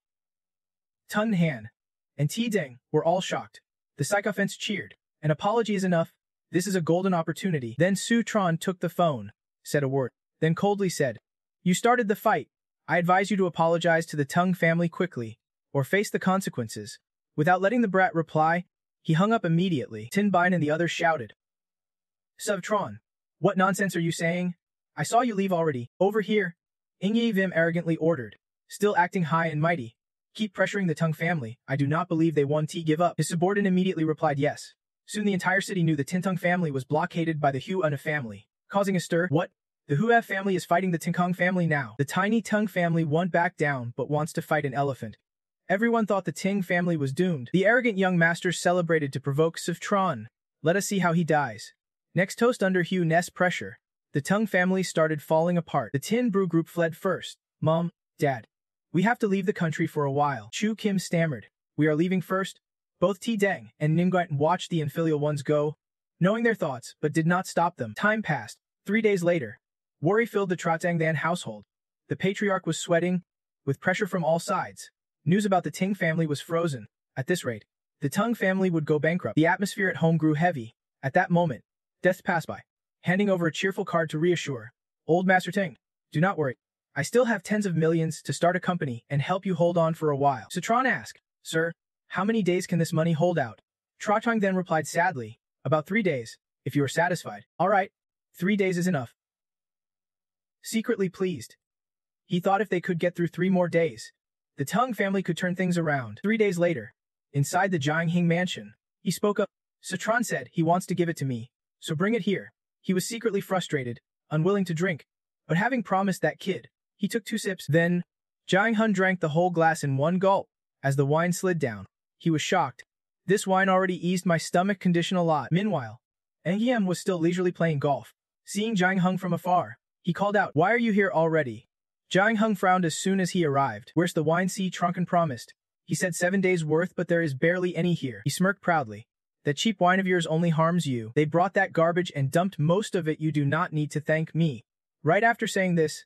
Tun Han, and T Deng were all shocked. The sycophants cheered. An apology is enough. This is a golden opportunity. Then Sutron took the phone, said a word, then coldly said, You started the fight. I advise you to apologize to the Tung family quickly, or face the consequences. Without letting the brat reply, he hung up immediately. Tin Bine and the others shouted. Suvtron, what nonsense are you saying? I saw you leave already. Over here, Ingye Vim arrogantly ordered, still acting high and mighty. Keep pressuring the Tung family. I do not believe they won. Give up. His subordinate immediately replied yes. Soon the entire city knew the Tintung family was blockaded by the Huana family, causing a stir. What? The Hua family is fighting the Tinkong family now. The tiny Tung family won't back down but wants to fight an elephant. Everyone thought the Ting family was doomed. The arrogant young masters celebrated to provoke Suvtron. Let us see how he dies. Next toast under Hunes pressure. The Tung family started falling apart. The Tin Brew group fled first. Mom, Dad, we have to leave the country for a while. Chu Kim stammered. We are leaving first? Both T Deng and Ningguan watched the infilial ones go, knowing their thoughts, but did not stop them. Time passed. 3 days later, worry filled the Trotang Dan household. The patriarch was sweating, with pressure from all sides. News about the Ting family was frozen. At this rate, the Tung family would go bankrupt. The atmosphere at home grew heavy. At that moment, Death passed by, handing over a cheerful card to reassure. Old Master Ting, do not worry. I still have tens of millions to start a company and help you hold on for a while. Sutron asked, Sir, how many days can this money hold out? Trotang then replied sadly, About 3 days, if you are satisfied. All right, 3 days is enough. Secretly pleased, he thought if they could get through 3 more days, the Tung family could turn things around. 3 days later, inside the Jianghing mansion, he spoke up. Sutron said he wants to give it to me, so bring it here. He was secretly frustrated, unwilling to drink, but having promised that kid, he took 2 sips. Then, Jiang Hun drank the whole glass in 1 gulp. As the wine slid down, he was shocked. This wine already eased my stomach condition a lot. Meanwhile, Ngiem was still leisurely playing golf. Seeing Jiang Hung from afar, he called out, Why are you here already? Jiang Hung frowned as soon as he arrived. Where's the wine? See, Trunken promised. He said 7 days worth, but there is barely any here. He smirked proudly. That cheap wine of yours only harms you. They brought that garbage and dumped most of it. You do not need to thank me. Right after saying this,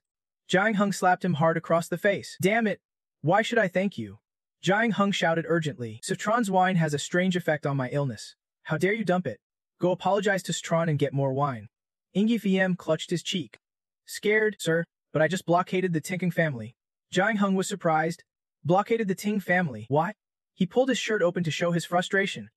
Jiang Hung slapped him hard across the face. Damn it! Why should I thank you? Jiang Hung shouted urgently. Sutron's wine has a strange effect on my illness. How dare you dump it? Go apologize to Sutron and get more wine. Ingyi Fiem clutched his cheek. Scared, sir, but I just blockaded the Tinking family. Jiang Hung was surprised. Blockaded the Ting family? Why? He pulled his shirt open to show his frustration.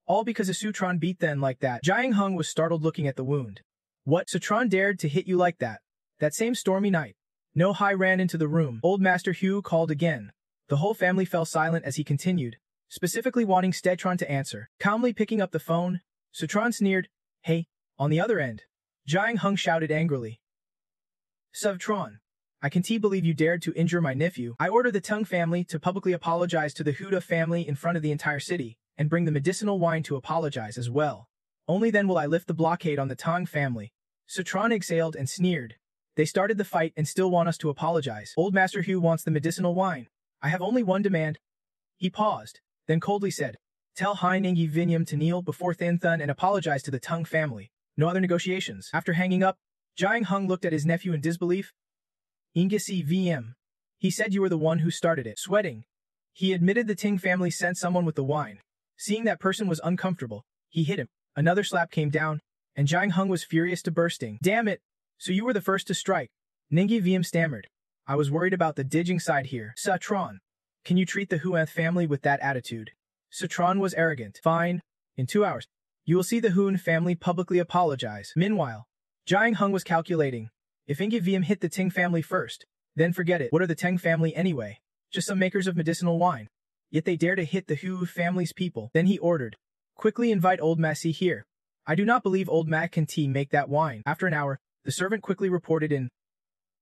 All because a Sutron beat then like that. Jiang Hung was startled looking at the wound. What? Sutron dared to hit you like that? That same stormy night. No Hai ran into the room. Old Master Hu called again. The whole family fell silent as he continued, specifically wanting Stetron to answer. Calmly picking up the phone, Sutron sneered, "Hey," on the other end. Jiang Hung shouted angrily. "Sutron, I can't believe you dared to injure my nephew. I order the Tung family to publicly apologize to the Huda family in front of the entire city, and bring the medicinal wine to apologize as well. Only then will I lift the blockade on the Tang family." Sutron exhaled and sneered. "They started the fight and still want us to apologize. Old Master Hu wants the medicinal wine. I have only one demand." He paused, then coldly said, "Tell Hai Ningyi Vinyam to kneel before Thin Thun and apologize to the Tung family. No other negotiations." After hanging up, Jiang Hung looked at his nephew in disbelief. "Ingisi VM. He said you were the one who started it." Sweating, he admitted the Ting family sent someone with the wine. Seeing that person was uncomfortable, he hit him. Another slap came down, and Jiang Hung was furious to bursting. "Damn it! So you were the first to strike." Ningyi VM stammered. "I was worried about the digging side here." "Sutron, can you treat the Huan family with that attitude?" Sutron was arrogant. "Fine. In 2 hours, you will see the Huan family publicly apologize." Meanwhile, Jiang Hung was calculating. If Ningyi VM hit the Ting family first, then forget it. What are the Teng family anyway? Just some makers of medicinal wine. Yet they dare to hit the Hu family's people. Then he ordered, "Quickly invite old Massey here. I do not believe old Mac can make that wine." After an hour, the servant quickly reported in.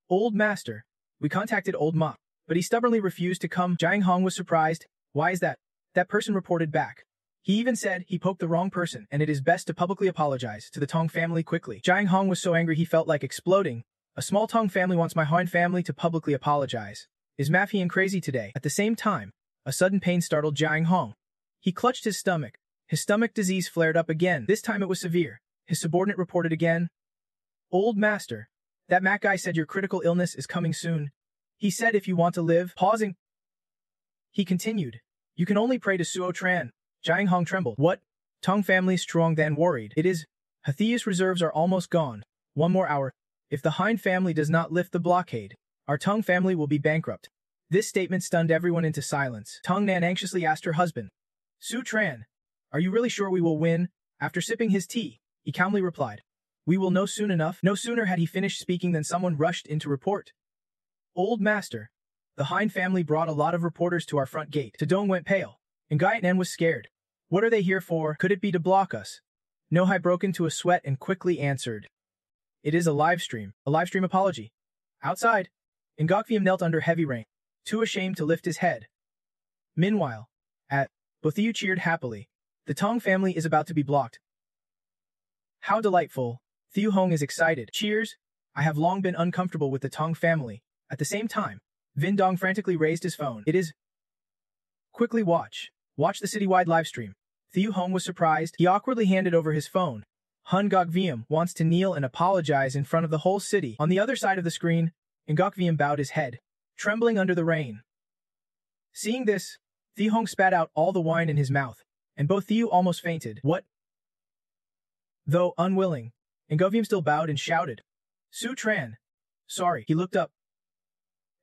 "Old Master, we contacted old Ma, but he stubbornly refused to come." Jiang Hong was surprised. "Why is that?" That person reported back. He even said he poked the wrong person and it is best to publicly apologize to the Tong family quickly. Jiang Hong was so angry he felt like exploding. A small Tong family wants my Han family to publicly apologize. Is Mafian crazy today? At the same time, a sudden pain startled Jiang Hong. He clutched his stomach. His stomach disease flared up again. This time it was severe. His subordinate reported again. "Old Master, that Mac guy said your critical illness is coming soon. He said if you want to live." Pausing, he continued, "You can only pray to Suo Tran." Jiang Hong trembled. "What? Tong family strong then worried. It is. Hathias reserves are almost gone. 1 more hour. If the Hein family does not lift the blockade, our Tong family will be bankrupt." This statement stunned everyone into silence. Tong Nan anxiously asked her husband, "Su Tran, are you really sure we will win?" After sipping his tea, he calmly replied, "We will know soon enough." No sooner had he finished speaking than someone rushed in to report. "Old Master, the Hein family brought a lot of reporters to our front gate." Tadong went pale, and Gaitan was scared. "What are they here for? Could it be to block us?" Nohai broke into a sweat and quickly answered, "It is a live stream apology." Outside, Ngakviam knelt under heavy rain, too ashamed to lift his head. Meanwhile, at Bothiu cheered happily. The Tong family is about to be blocked. How delightful. Thiu Hong is excited. Cheers. I have long been uncomfortable with the Tong family. At the same time, Vin Dong frantically raised his phone. It is. Quickly watch the citywide livestream. Thiu Hong was surprised. He awkwardly handed over his phone. Hun Gokviam wants to kneel and apologize in front of the whole city. On the other side of the screen, Ngokviam bowed his head, trembling under the rain. Seeing this, Thiu Hong spat out all the wine in his mouth, and both Thiu almost fainted. "What?" Though unwilling, Ngokviam still bowed and shouted, "Su Tran, sorry." He looked up,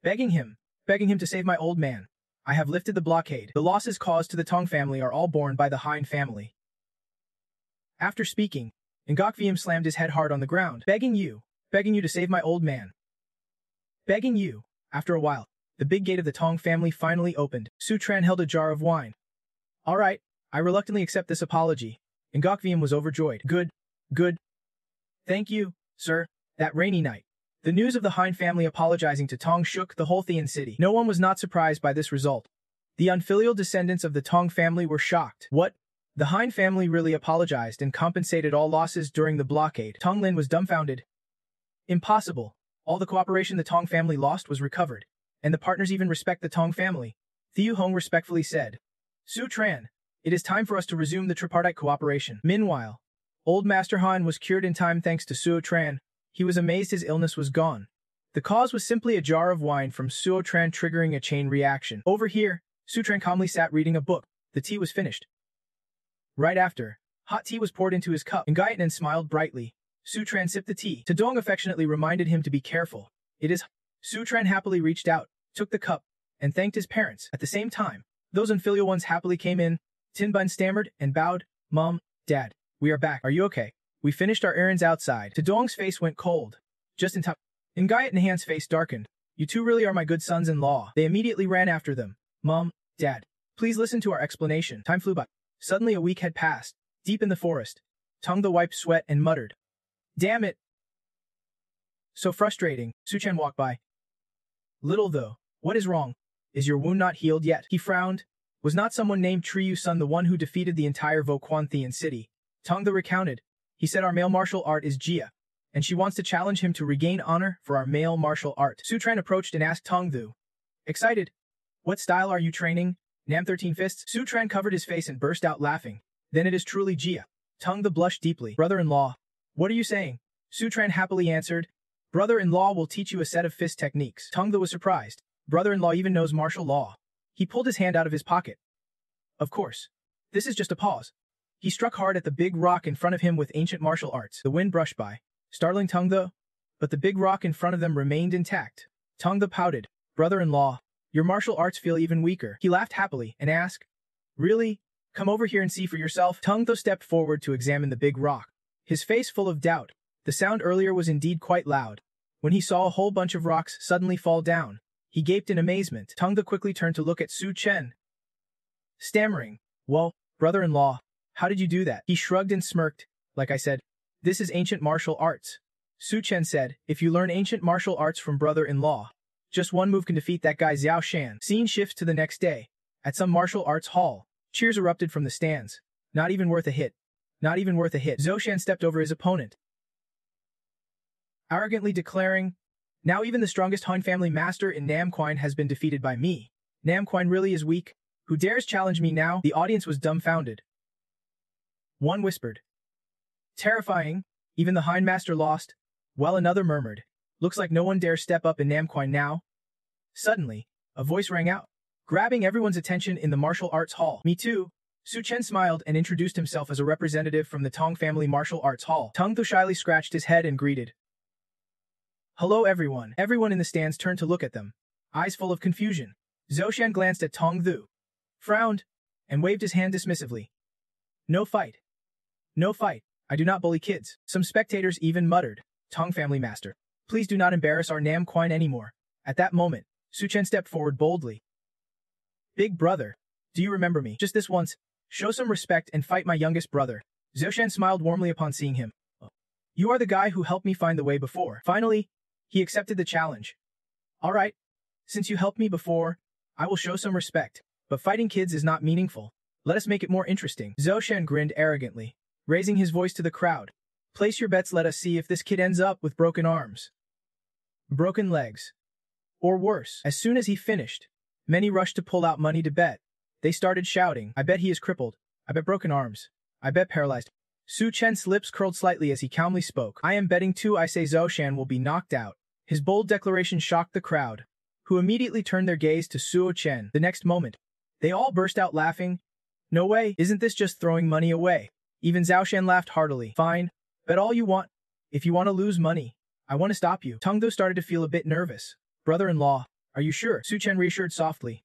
begging him to save my old man. I have lifted the blockade. The losses caused to the Tong family are all borne by the Hein family. After speaking, Ngokviam slammed his head hard on the ground. Begging you to save my old man. Begging you." After a while, the big gate of the Tong family finally opened. Su Tran held a jar of wine. "All right, I reluctantly accept this apology." Ngokviam was overjoyed. Good. Thank you, sir." That rainy night, the news of the Hein family apologizing to Tong shook the whole Thean city. No one was not surprised by this result. The unfilial descendants of the Tong family were shocked. What? The Hein family really apologized and compensated all losses during the blockade. Tong Lin was dumbfounded. Impossible. All the cooperation the Tong family lost was recovered, and the partners even respect the Tong family. Thiu Hong respectfully said, "Su Tran, it is time for us to resume the tripartite cooperation." Meanwhile, old Master Han was cured in time thanks to Suo Tran. He was amazed his illness was gone. The cause was simply a jar of wine from Suo Tran triggering a chain reaction. Over here, Su Tran calmly sat reading a book. The tea was finished. Right after, hot tea was poured into his cup, and Gaitan smiled brightly. Su Tran sipped the tea. Tadong affectionately reminded him to be careful. It is. Su Tran happily reached out, took the cup, and thanked his parents. At the same time, those unfilial ones happily came in. Tin Bun stammered and bowed, Mom, Dad, we are back. Are you okay? We finished our errands outside. Tadong's face went cold. Just in time. Ngayat and Han's face darkened. You two really are my good sons-in-law. They immediately ran after them. Mom, Dad, please listen to our explanation. Time flew by. Suddenly a week had passed. Deep in the forest, Tongdo wiped sweat and muttered, "Damn it! So frustrating." Suchen walked by. Little though, what is wrong? Is your wound not healed yet? He frowned. Was not someone named Triyu Sun the one who defeated the entire Voquanthian city? Tongdo recounted. He said our male martial art is Jia, and she wants to challenge him to regain honor for our male martial art. Sutran approached and asked Tongdu. Excited. What style are you training? Nam 13 fists? Sutran covered his face and burst out laughing. Then it is truly Jia. Tongdu blushed deeply. Brother-in-law. What are you saying? Sutran happily answered. Brother-in-law will teach you a set of fist techniques. Tongdu was surprised. Brother-in-law even knows martial law. He pulled his hand out of his pocket. Of course. This is just a pause. He struck hard at the big rock in front of him with ancient martial arts. The wind brushed by, startling Tongdu, but the big rock in front of them remained intact. Tongdu pouted. Brother-in-law, your martial arts feel even weaker. He laughed happily and asked, Really? Come over here and see for yourself. Tongdu stepped forward to examine the big rock, his face full of doubt. The sound earlier was indeed quite loud. When he saw a whole bunch of rocks suddenly fall down, he gaped in amazement. Tongdu quickly turned to look at Su Chen, stammering, Well, brother-in-law, how did you do that? He shrugged and smirked. Like I said, this is ancient martial arts. Su Chen said, if you learn ancient martial arts from brother-in-law, just one move can defeat that guy Xiao Shan. Scene shifts to the next day. At some martial arts hall, cheers erupted from the stands. Not even worth a hit. Not even worth a hit. Zhou Shan stepped over his opponent, arrogantly declaring, Now even the strongest Han family master in Namquine has been defeated by me. Namquine really is weak. Who dares challenge me now? The audience was dumbfounded. One whispered, Terrifying, even the Hind Master lost, while another murmured, Looks like no one dares step up in Namquine now. Suddenly, a voice rang out, grabbing everyone's attention in the martial arts hall. Me too. Su Chen smiled and introduced himself as a representative from the Tong family martial arts hall. Tongdu shyly scratched his head and greeted. Hello everyone. Everyone in the stands turned to look at them, eyes full of confusion. Zhou Shan glanced at Tongdu, frowned, and waved his hand dismissively. No fight. No fight. I do not bully kids. Some spectators even muttered, Tong family master, please do not embarrass our Namquine anymore. At that moment, Su Chen stepped forward boldly. Big brother, do you remember me? Just this once, show some respect and fight my youngest brother. Zhou Shan smiled warmly upon seeing him. You are the guy who helped me find the way before. Finally, he accepted the challenge. All right, since you helped me before, I will show some respect. But fighting kids is not meaningful. Let us make it more interesting. Zhou Shan grinned arrogantly, raising his voice to the crowd. Place your bets, let us see if this kid ends up with broken arms, broken legs, or worse. As soon as he finished, many rushed to pull out money to bet. They started shouting, I bet he is crippled. I bet broken arms. I bet paralyzed. Su Chen's lips curled slightly as he calmly spoke. I am betting too. I say Zhou Shan will be knocked out. His bold declaration shocked the crowd, who immediately turned their gaze to Suo Chen. The next moment, they all burst out laughing. No way, isn't this just throwing money away? Even Zhao Shan laughed heartily. Fine, bet all you want. If you want to lose money, I want to stop you. Tongdo started to feel a bit nervous. Brother-in-law, are you sure? Su Chen reassured softly.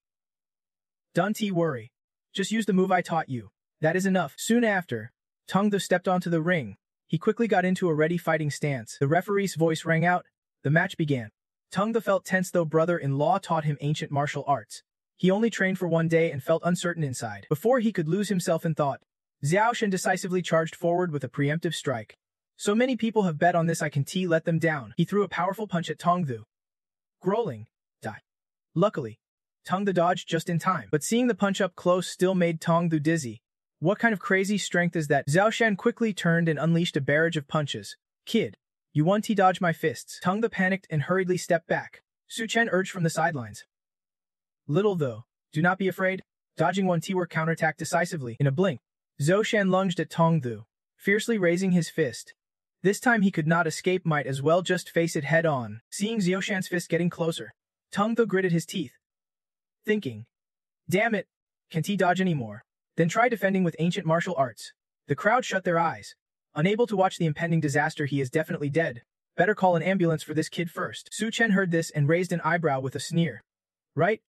Don't worry. Just use the move I taught you. That is enough. Soon after, Tongdo stepped onto the ring. He quickly got into a ready fighting stance. The referee's voice rang out. The match began. Tongdo felt tense though brother-in-law taught him ancient martial arts. He only trained for one day and felt uncertain inside. Before he could lose himself in thought, Xiao Shan decisively charged forward with a preemptive strike. So many people have bet on this, I can let them down. He threw a powerful punch at Tongdu. Growling. Die. Luckily, Tongdu dodged just in time, but seeing the punch up close still made Tongdu dizzy. What kind of crazy strength is that? Xiao Shan quickly turned and unleashed a barrage of punches. Kid, you want to dodge my fists? Tongdu panicked and hurriedly stepped back. Su Chen urged from the sidelines. Little though, do not be afraid. Dodging one T-work counterattacked decisively. In a blink, Zhou Shan lunged at Tongdu, fiercely raising his fist. This time he could not escape, might as well just face it head on. Seeing Zhou Shan's fist getting closer, Tongdu gritted his teeth, thinking, damn it, can't he dodge anymore? Then try defending with ancient martial arts. The crowd shut their eyes, unable to watch the impending disaster. He is definitely dead. Better call an ambulance for this kid first. Su Chen heard this and raised an eyebrow with a sneer. Right?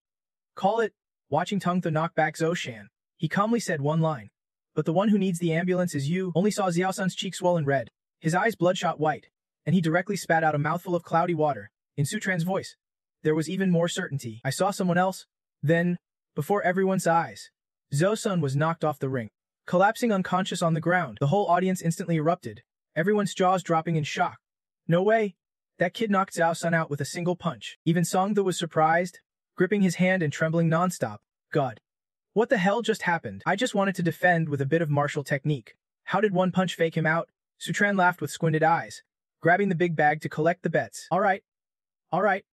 Call it. Watching Tongdu knock back Zhou Shan, he calmly said one line. But the one who needs the ambulance is you. Only saw Xiao Sun's cheek swollen red, his eyes bloodshot white, and he directly spat out a mouthful of cloudy water. In Sutran's voice, there was even more certainty. I saw someone else. Then, before everyone's eyes, Xiao Sun was knocked off the ring, collapsing unconscious on the ground. The whole audience instantly erupted, everyone's jaws dropping in shock. No way! That kid knocked Xiao Sun out with a single punch. Even Songdu was surprised, gripping his hand and trembling nonstop. God. What the hell just happened? I just wanted to defend with a bit of martial technique. How did one punch fake him out? Sutran laughed with squinted eyes, grabbing the big bag to collect the bets. Alright.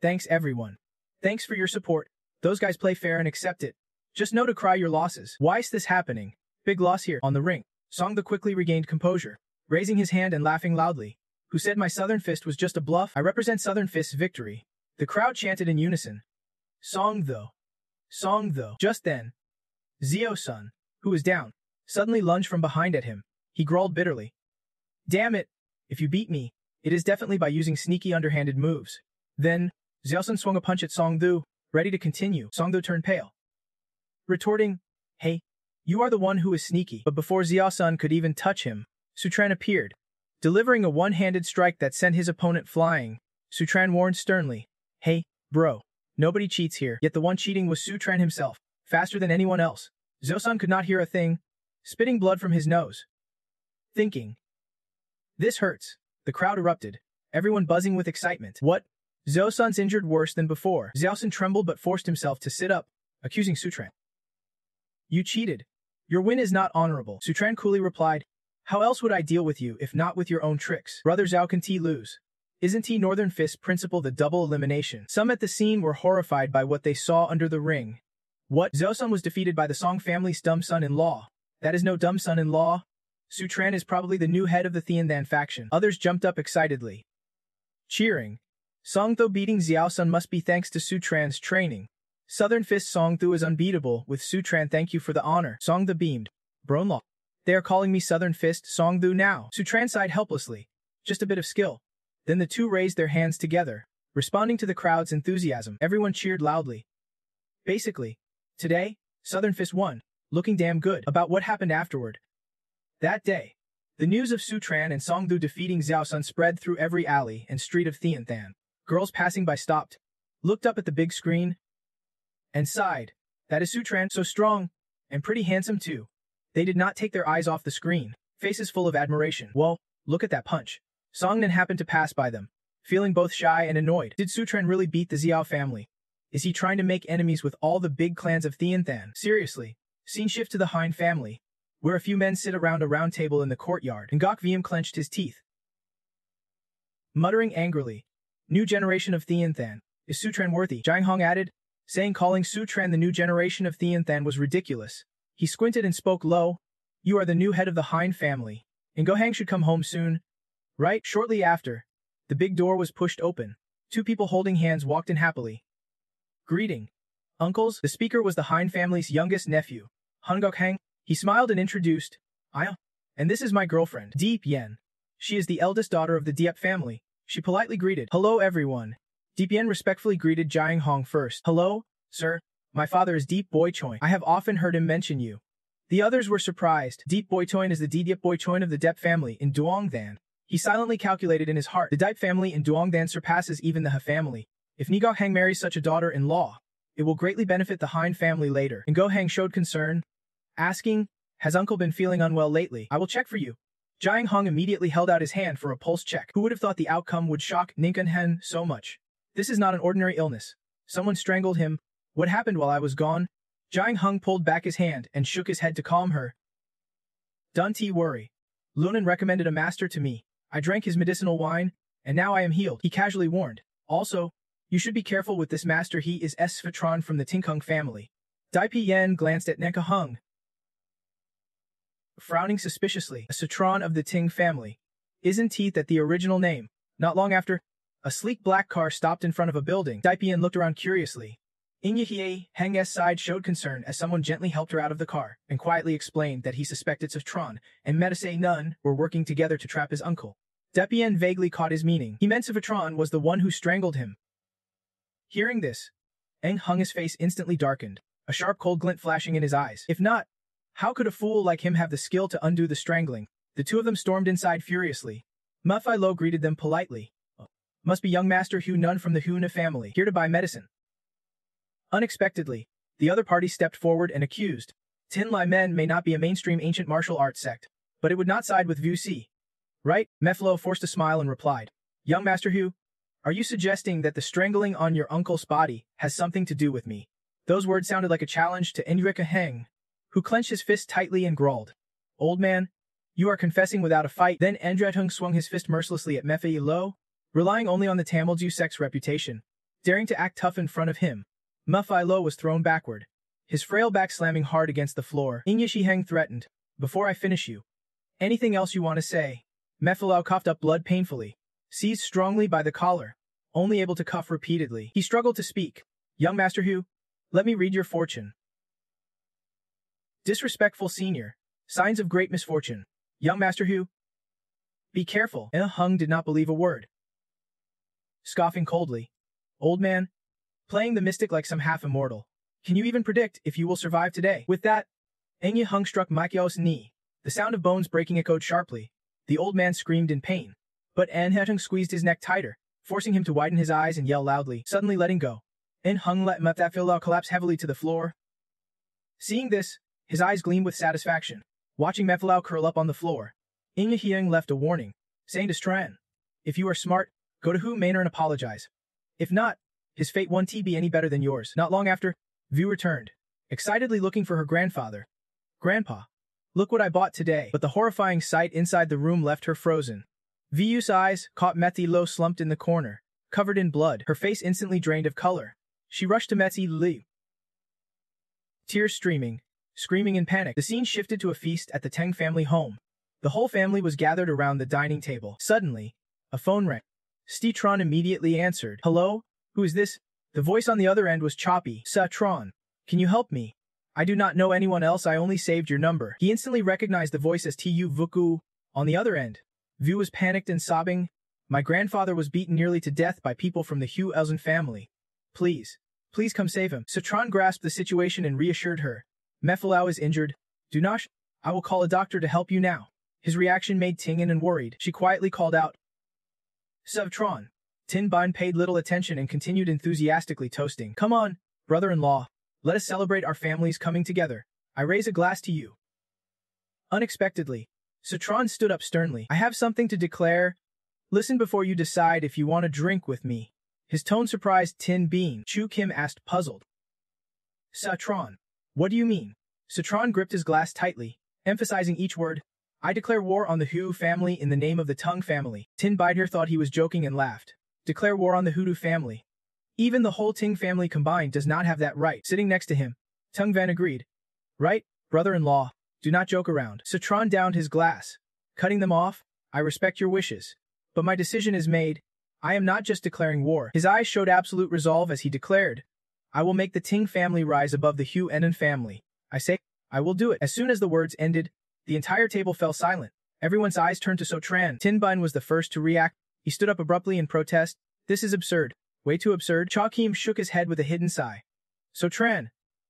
Thanks everyone. Thanks for your support. Those guys play fair and accept it. Just know to cry your losses. Why's this happening? Big loss here. On the ring, Songdu quickly regained composure, raising his hand and laughing loudly. Who said my Southern Fist was just a bluff? I represent Southern Fist's victory. The crowd chanted in unison. Songdu. Just then, Xiao Sun, who was down, suddenly lunged from behind at him. He growled bitterly. Damn it! If you beat me, it is definitely by using sneaky underhanded moves. Then, Xiao Sun swung a punch at Songdu, ready to continue. Songdu turned pale, retorting, Hey, you are the one who is sneaky. But before Xiao Sun could even touch him, Sutran appeared, delivering a one-handed strike that sent his opponent flying. Sutran warned sternly, Hey, bro. Nobody cheats here. Yet the one cheating was Sutran himself, faster than anyone else. Xiao Sun could not hear a thing, spitting blood from his nose. Thinking. This hurts. The crowd erupted, everyone buzzing with excitement. What? Xiao Sun's injured worse than before. Xiao Sun trembled but forced himself to sit up, accusing Sutran. You cheated. Your win is not honorable. Sutran coolly replied, How else would I deal with you if not with your own tricks? Brother Zhao can T lose. Isn't he Northern Fist principle the double elimination? Some at the scene were horrified by what they saw under the ring. What? Xiao Sun was defeated by the Song family's dumb son-in-law. That is no dumb son-in-law. Sutran is probably the new head of the Tianthan faction. Others jumped up excitedly, cheering. Songtho beating Xiao Sun must be thanks to Sutran's training. Southern Fist Songtho is unbeatable. With Sutran, thank you for the honor. Songtho beamed. Bronlaw. They are calling me Southern Fist Songtho now. Sutran sighed helplessly. Just a bit of skill. Then the two raised their hands together, responding to the crowd's enthusiasm. Everyone cheered loudly. Basically, today, Southern Fist won, looking damn good. About what happened afterward. That day, the news of Sutran and Songdu defeating Xiao Sun spread through every alley and street of Tianthan. Girls passing by stopped, looked up at the big screen, and sighed. That is Sutran, so strong, and pretty handsome too. They did not take their eyes off the screen, faces full of admiration. Whoa, look at that punch. Songnan happened to pass by them, feeling both shy and annoyed. Did Sutran really beat the Xiao family? Is he trying to make enemies with all the big clans of Tianthan? Seriously. Scene shift to the Hein family, where a few men sit around a round table in the courtyard. Ngok Wiem clenched his teeth, muttering angrily. New generation of Tianthan. Is Sutran worthy? Jiang Hong added, saying calling Sutran the new generation of Tianthan was ridiculous. He squinted and spoke low. You are the new head of the Hein family. And Gohang should come home soon. Right? Shortly after, the big door was pushed open. Two people holding hands walked in happily. Greeting. Uncles, the speaker was the Hein family's youngest nephew, Han Gokhang. He smiled and introduced, and this is my girlfriend, Deep Yen. She is the eldest daughter of the Diep family. She politely greeted. Hello everyone. Deep Yen respectfully greeted Jiang Hong first. Hello, sir. My father is Deep Boy Choin. I have often heard him mention you. The others were surprised. Deep Boy Choin is the Diep Boy Choin of the Dep family in Duongthan. He silently calculated in his heart, the Diep family in Duongthan surpasses even the He family. If Ngokhang marries such a daughter-in-law, it will greatly benefit the Hein family later. And Gohang showed concern, asking, has uncle been feeling unwell lately? I will check for you. Jiang Hong immediately held out his hand for a pulse check. Who would have thought the outcome would shock Ninkenhen so much? This is not an ordinary illness. Someone strangled him. What happened while I was gone? Jiang Hong pulled back his hand and shook his head to calm her. Don't worry. Lunan recommended a master to me. I drank his medicinal wine, and now I am healed. He casually warned. Also, you should be careful with this master. He is Sfatron from the Tinkung family. Dai Pi Yen glanced at Nenka Hung, frowning suspiciously. A Citron of the Ting family. Isn't he that the original name? Not long after, a sleek black car stopped in front of a building. Dai Pi Yen looked around curiously. Ingyahie Heng's side showed concern as someone gently helped her out of the car and quietly explained that he suspected Citron and Medise Nun were working together to trap his uncle. Depien vaguely caught his meaning. He meant Citron was the one who strangled him. Hearing this, Eng Hung his face instantly darkened, a sharp cold glint flashing in his eyes. If not, How could a fool like him have the skill to undo the strangling? The two of them stormed inside furiously. Manhwa Lo greeted them politely. Must be young Master Hu Nun from the Huna family, here to buy medicine. Unexpectedly, the other party stepped forward and accused. Tin Lai Men may not be a mainstream ancient martial arts sect, but it would not side with Vu Si. Right? Manhwa forced a smile and replied. Young Master Hu, are you suggesting that the strangling on your uncle's body has something to do with me? Those words sounded like a challenge to Enrika Heng, who clenched his fist tightly and growled. Old man, you are confessing without a fight. Then Andrethung swung his fist mercilessly at Manhwa Lo, relying only on the Tamilju sect's reputation, daring to act tough in front of him. Manhwa Lo was thrown backward, his frail back slamming hard against the floor. Ingyi Heng threatened, before I finish you. Anything else you want to say? Manhwa Lo coughed up blood painfully, seized strongly by the collar, only able to cough repeatedly. He struggled to speak. Young Master Hu, let me read your fortune. Disrespectful senior. Signs of great misfortune. Young Master Hu. Be careful. Hung did not believe a word. Scoffing coldly. Old man. Playing the mystic like some half-immortal. Can you even predict if you will survive today? With that, Enye Hung struck Maikyo's knee. The sound of bones breaking echoed sharply. The old man screamed in pain. But Hung squeezed his neck tighter, forcing him to widen his eyes and yell loudly, suddenly letting go. Hung let Manhwa Lo collapse heavily to the floor. Seeing this, his eyes gleamed with satisfaction. Watching Manhwa Lo curl up on the floor, Ingyi Heng left a warning, saying to Stran, if you are smart, go to Hu Manor and apologize. If not, his fate won't be any better than yours. Not long after, Vu returned, excitedly looking for her grandfather. Grandpa, look what I bought today. But the horrifying sight inside the room left her frozen. Vu's eyes caught Manhwa Lo slumped in the corner, covered in blood, her face instantly drained of color. She rushed to Manhwa Lo. Tears streaming, screaming in panic. The scene shifted to a feast at the Teng family home. The whole family was gathered around the dining table. Suddenly, a phone rang. Tron immediately answered. Hello? Who is this? The voice on the other end was choppy. Tron. Can you help me? I do not know anyone else, I only saved your number. He instantly recognized the voice as Tu Vuku. On the other end, Vu was panicked and sobbing. My grandfather was beaten nearly to death by people from the Hu Elzen family. Please come save him. Tron grasped the situation and reassured her. Manhwa Lo is injured. Do not. I will call a doctor to help you now. His reaction made Ting and worried. She quietly called out. Tron. Tin Bin paid little attention and continued enthusiastically toasting. Come on, brother-in-law. Let us celebrate our families coming together. I raise a glass to you. Unexpectedly, Tron stood up sternly. I have something to declare. Listen before you decide if you want to drink with me. His tone surprised Tin Bean. Chu Kim asked, puzzled. Tron. What do you mean? Tron gripped his glass tightly, emphasizing each word. I declare war on the Hu family in the name of the Tung family. Tin Bidher thought he was joking and laughed. Declare war on the Hudu family. Even the whole Ting family combined does not have that right. Sitting next to him, Tung Van agreed. Right, brother-in-law, do not joke around. Tron downed his glass. Cutting them off, I respect your wishes. But my decision is made. I am not just declaring war. His eyes showed absolute resolve as he declared. I will make the Ting family rise above the Hu Enan family. I say, I will do it. As soon as the words ended, the entire table fell silent. Everyone's eyes turned to Tran. Tin Bin was the first to react. He stood up abruptly in protest. This is absurd. Way too absurd. Cha Kim shook his head with a hidden sigh. Tran,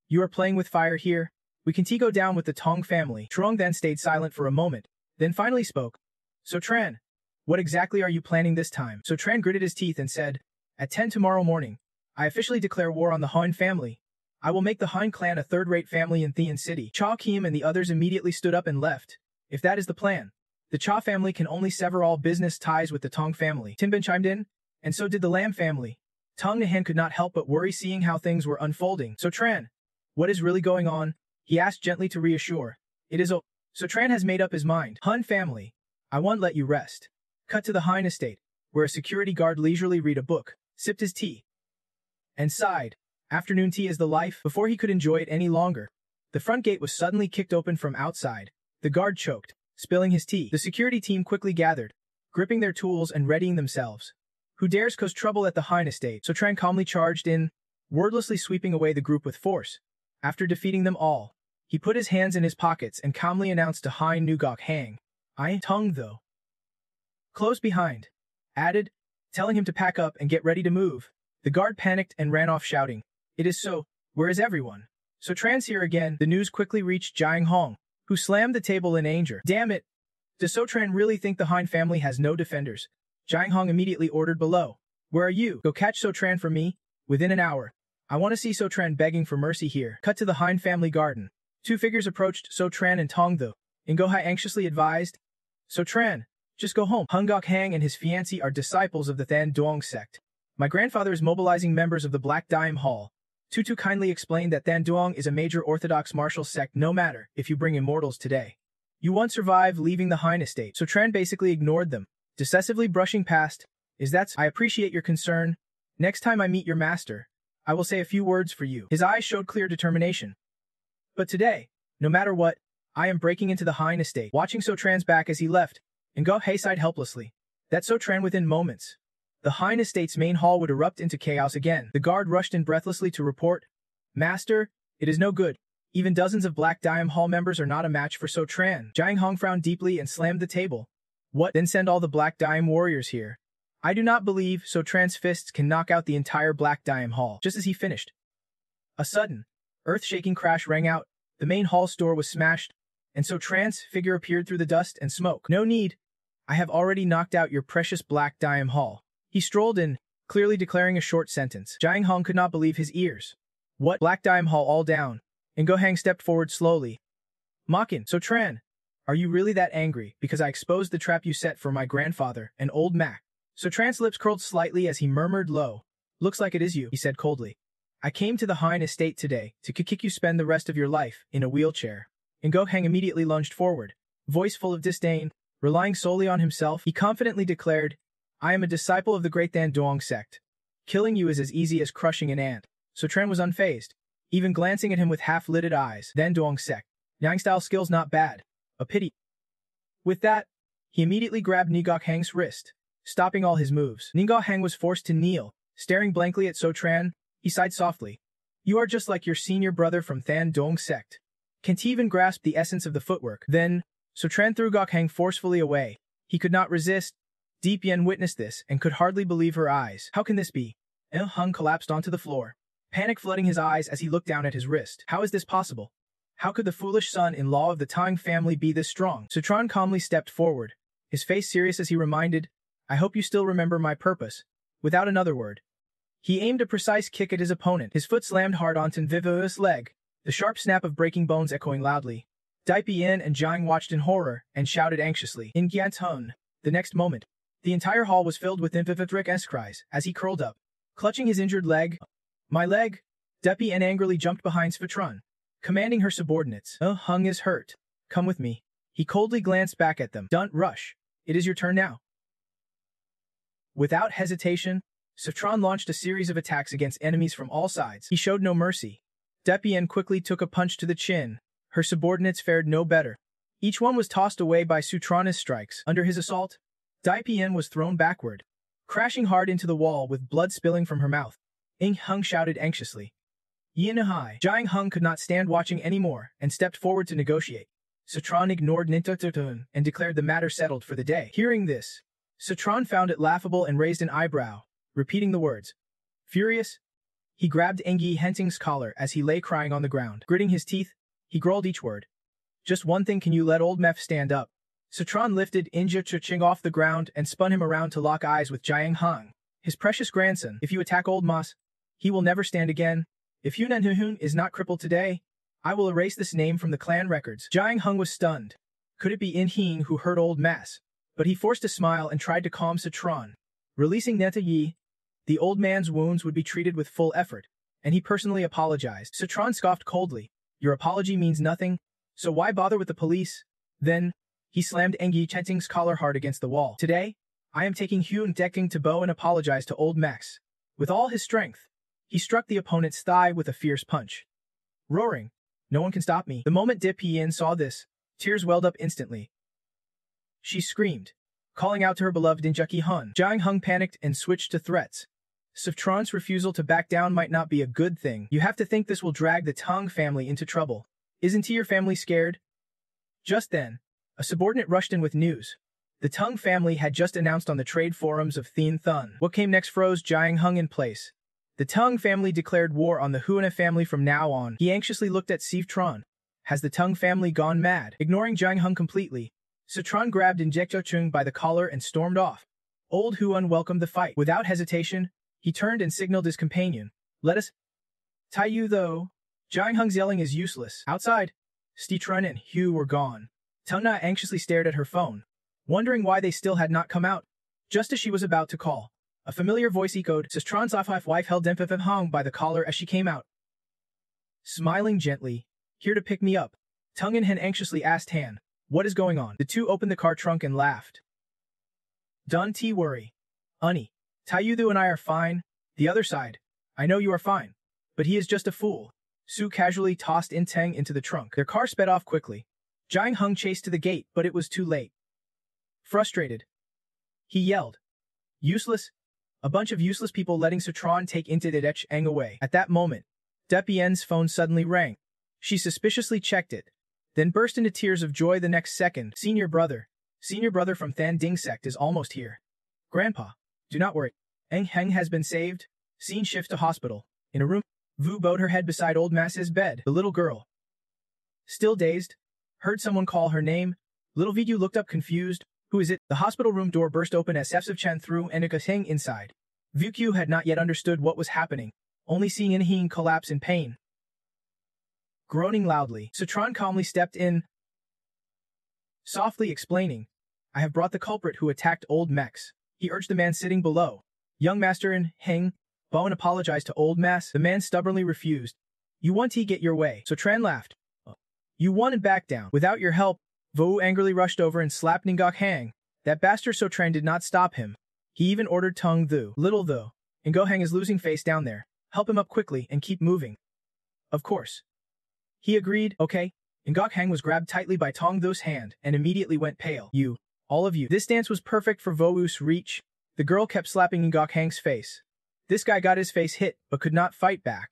you are playing with fire here. We can go down with the Tong family. Trong then stayed silent for a moment, then finally spoke. Tran, what exactly are you planning this time? Tran gritted his teeth and said, at 10 tomorrow morning, I officially declare war on the Han family. I will make the Han clan a third-rate family in Thean City. Cha Kim and the others immediately stood up and left. If that is the plan, the Cha family can only sever all business ties with the Tong family. Tinbin chimed in, and so did the Lam family. Tong Nahan could not help but worry seeing how things were unfolding. Tran, what is really going on? He asked gently to reassure. It is Tran has made up his mind. Han family, I won't let you rest. Cut to the Hein estate, where a security guard leisurely read a book, sipped his tea, and sighed. Afternoon tea is the life. Before he could enjoy it any longer, the front gate was suddenly kicked open from outside. The guard choked, spilling his tea. The security team quickly gathered, gripping their tools and readying themselves. Who dares cause trouble at the Hein estate? Tran calmly charged in, wordlessly sweeping away the group with force. After defeating them all, he put his hands in his pockets and calmly announced to Hein Nugok Hang. I tongue though. Close behind. Added, telling him to pack up and get ready to move. The guard panicked and ran off shouting. It is so. Where is everyone? So Tran's here again. The news quickly reached Jiang Hong, who slammed the table in anger. Damn it! Does So Tran really think the Han family has no defenders? Jiang Hong immediately ordered below. Where are you? Go catch So Tran for me, within an hour. I want to see So Tran begging for mercy here. Cut to the Han family garden. Two figures approached So Tran and Tong Tho. Ingohai anxiously advised, So Tran, just go home. Hung Gok Hang and his fiancée are disciples of the Than Duong sect. My grandfather is mobilizing members of the Black Dime Hall. Tutu kindly explained that Than Duong is a major orthodox martial sect no matter if you bring immortals today. You won't survive leaving the Han estate. So Tran basically ignored them, decisively brushing past. I appreciate your concern. Next time I meet your master, I will say a few words for you. His eyes showed clear determination. But today, no matter what, I am breaking into the Han estate. Watching So Tran's back as he left, Ngo Hei sighed helplessly. That So Tran within moments. The Han estate's main hall would erupt into chaos again. The guard rushed in breathlessly to report, Master, it is no good. Even dozens of Black Dime Hall members are not a match for So Tran. Jiang Hong frowned deeply and slammed the table. What? Then send all the Black Dime warriors here. I do not believe So Tran's fists can knock out the entire Black Dime Hall. Just as he finished, a sudden, earth-shaking crash rang out. The main hall's door was smashed, and So Tran's figure appeared through the dust and smoke. No need. I have already knocked out your precious Black Dime Hall. He strolled in, clearly declaring a short sentence. Jiang Hong could not believe his ears. What? Black Dime Hall all down. And Go Hang stepped forward slowly. Mocking. So Tran, are you really that angry because I exposed the trap you set for my grandfather and old Mac? So Tran's lips curled slightly as he murmured low. Looks like it is you, he said coldly. I came to the Han estate today to kick you spend the rest of your life in a wheelchair. And Go Hang immediately lunged forward. Voice full of disdain, relying solely on himself, he confidently declared, I am a disciple of the great Than Duong sect. Killing you is as easy as crushing an ant. So Tran was unfazed, even glancing at him with half-lidded eyes. Than Duong sect. Yang-style skills not bad. A pity. With that, he immediately grabbed Ngok Hang's wrist, stopping all his moves. Ngok Hang was forced to kneel, staring blankly at So Tran. He sighed softly. You are just like your senior brother from Than Duong sect. Can't even grasp the essence of the footwork. Then, So Tran threw Ngok Hang forcefully away. He could not resist. Deep Yen witnessed this and could hardly believe her eyes. How can this be? Il Hung collapsed onto the floor, panic flooding his eyes as he looked down at his wrist. How is this possible? How could the foolish son-in-law of the Tang family be this strong? So Tran calmly stepped forward, his face serious as he reminded, I hope you still remember my purpose. Without another word, he aimed a precise kick at his opponent. His foot slammed hard onto Vivo's leg, the sharp snap of breaking bones echoing loudly. Dai Yin and Jiang watched in horror and shouted anxiously. In Giantun, the next moment, the entire hall was filled with Vivitric's cries as he curled up, clutching his injured leg. My leg! Dai Yin angrily jumped behind Svatran, commanding her subordinates. Hung is hurt. Come with me. He coldly glanced back at them. Don't rush. It is your turn now. Without hesitation, Svatran launched a series of attacks against enemies from all sides. He showed no mercy. Dai Yin quickly took a punch to the chin. Her subordinates fared no better. Each one was tossed away by Sutrana's strikes. Under his assault, Dai Yin was thrown backward, crashing hard into the wall with blood spilling from her mouth. Ing Hung shouted anxiously. Yin Hai. Jiang Hung could not stand watching anymore and stepped forward to negotiate. Sutran ignored Nintotun and declared the matter settled for the day. Hearing this, Sutran found it laughable and raised an eyebrow, repeating the words. Furious, he grabbed Engi Henting's collar as he lay crying on the ground. Gritting his teeth, he growled each word. Just one thing, can you let old Meph stand up? Sutran lifted Inja Chuching off the ground and spun him around to lock eyes with Jiang Hung, his precious grandson. If you attack old Mas, he will never stand again. If Yunan Huhun is not crippled today, I will erase this name from the clan records. Jiang Hung was stunned. Could it be In Heen who hurt old Mas? But he forced a smile and tried to calm Sutran. Releasing Neta Yi, the old man's wounds would be treated with full effort, and he personally apologized. Sutran scoffed coldly. Your apology means nothing, so why bother with the police? Then, he slammed Engi Chenting's collar hard against the wall. Today, I am taking Hyun Decking to bow and apologize to old Max. With all his strength, he struck the opponent's thigh with a fierce punch. Roaring, no one can stop me. The moment Dip Yin saw this, tears welled up instantly. She screamed, calling out to her beloved Injuki Hun. Jiang Hung panicked and switched to threats. Sutran's refusal to back down might not be a good thing. You have to think this will drag the Tang family into trouble. Isn't your family scared? Just then, a subordinate rushed in with news. The Tang family had just announced on the trade forums of Thien Thun. What came next froze Jiang Hung in place. The Tung family declared war on the Huana family from now on. He anxiously looked at Tron. Has the Tung family gone mad? Ignoring Jiang Hung completely, Tron grabbed Injecto Chung by the collar and stormed off. Old Huan welcomed the fight. Without hesitation, he turned and signaled his companion. Let us tie you, though. Jiang Hung's yelling is useless. Outside, Tron and Hu were gone. Tung Na anxiously stared at her phone, wondering why they still had not come out. Just as she was about to call, a familiar voice echoed. Tron's wife held Dempfef Hung by the collar as she came out. Smiling gently, here to pick me up. Tung and Hen anxiously asked Han, what is going on? The two opened the car trunk and laughed. Don't worry. Unnie, Taiyuthu and I are fine. The other side, I know you are fine. But he is just a fool. Su casually tossed Inteng into the trunk. Their car sped off quickly. Jiang Hung chased to the gate, but it was too late. Frustrated, he yelled, useless? A bunch of useless people letting Tron take Intidech Eng away. At that moment, Depien's phone suddenly rang. She suspiciously checked it, then burst into tears of joy the next second. Senior brother from Than Ding sect is almost here. Grandpa, do not worry. Eng Heng has been saved. Scene shifts to hospital. In a room, Vu bowed her head beside old Mass's bed. The little girl, still dazed, heard someone call her name. Little Vidu looked up confused. Who is it? The hospital room door burst open as Sefsev Chen threw Enika Heng inside. Vu had not yet understood what was happening, only seeing Inheen collapse in pain. Groaning loudly, Tron calmly stepped in, softly explaining, I have brought the culprit who attacked old Mex. He urged the man sitting below. Young Master in Heng, Bowen apologized to old Mass. The man stubbornly refused. You want to get your way. Tran laughed. You wanted back down. Without your help, Vo angrily rushed over and slapped Ngok Hang. That bastard Tran did not stop him. He even ordered Tung Thu. Little though, Ngo Hang is losing face down there. Help him up quickly and keep moving. Of course. He agreed. Okay. Ngok Hang was grabbed tightly by Tong Thu's hand and immediately went pale. You. All of you. This dance was perfect for Vo'u's reach. The girl kept slapping Ngok Hang's face. This guy got his face hit, but could not fight back.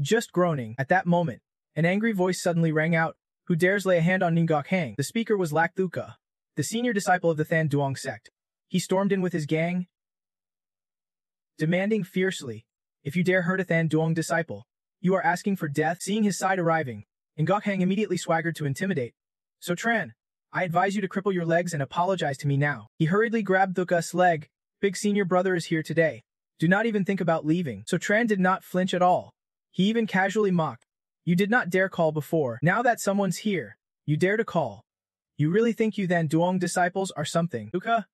Just groaning. At that moment, an angry voice suddenly rang out. Who dares lay a hand on Ngok Hang? The speaker was Lak Thuka, the senior disciple of the Than Duong sect. He stormed in with his gang, demanding fiercely, if you dare hurt a Than Duong disciple, you are asking for death. Seeing his side arriving, Ngok Hang immediately swaggered to intimidate. Tran, I advise you to cripple your legs and apologize to me now. He hurriedly grabbed Thuka's leg. Big senior brother is here today. Do not even think about leaving. Tran did not flinch at all. He even casually mocked. You did not dare call before. Now that someone's here, you dare to call. You really think you Than Duong disciples are something? Thuka,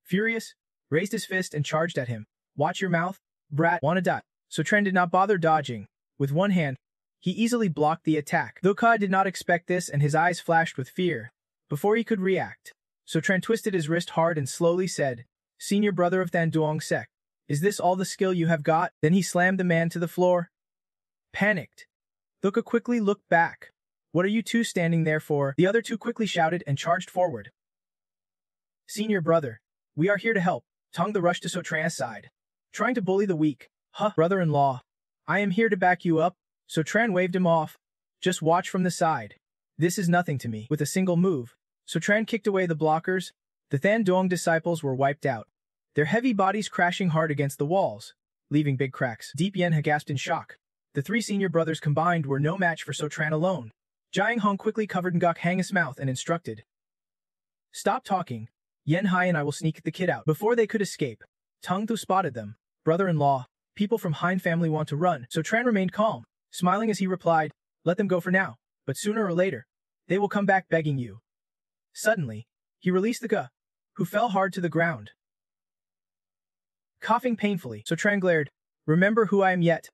furious, raised his fist and charged at him. Watch your mouth, brat. Wanna die. Tran did not bother dodging. With one hand, he easily blocked the attack. Thuka did not expect this and his eyes flashed with fear. Before he could react, Tran twisted his wrist hard and slowly said, Senior brother of Than Duong sect, is this all the skill you have got? Then he slammed the man to the floor. Panicked, Thuka quickly looked back. What are you two standing there for? The other two quickly shouted and charged forward. Senior brother, we are here to help. Tong the rushed to Tran's side, trying to bully the weak. Huh, brother-in-law, I am here to back you up. Tran waved him off. Just watch from the side. This is nothing to me. With a single move, Tran kicked away the blockers. The Than Duong disciples were wiped out, their heavy bodies crashing hard against the walls, leaving big cracks. Deep Yen had gasped in shock. The three senior brothers combined were no match for Tran alone. Jiang Hong quickly covered Ngok Hang's mouth and instructed. Stop talking. Yen Hai and I will sneak the kid out. Before they could escape, Tung Thu spotted them. Brother-in-law, people from Hein family want to run. Tran remained calm, smiling as he replied, let them go for now, but sooner or later, they will come back begging you. Suddenly, he released the Ga, who fell hard to the ground. Coughing painfully, Tran glared, remember who I am yet?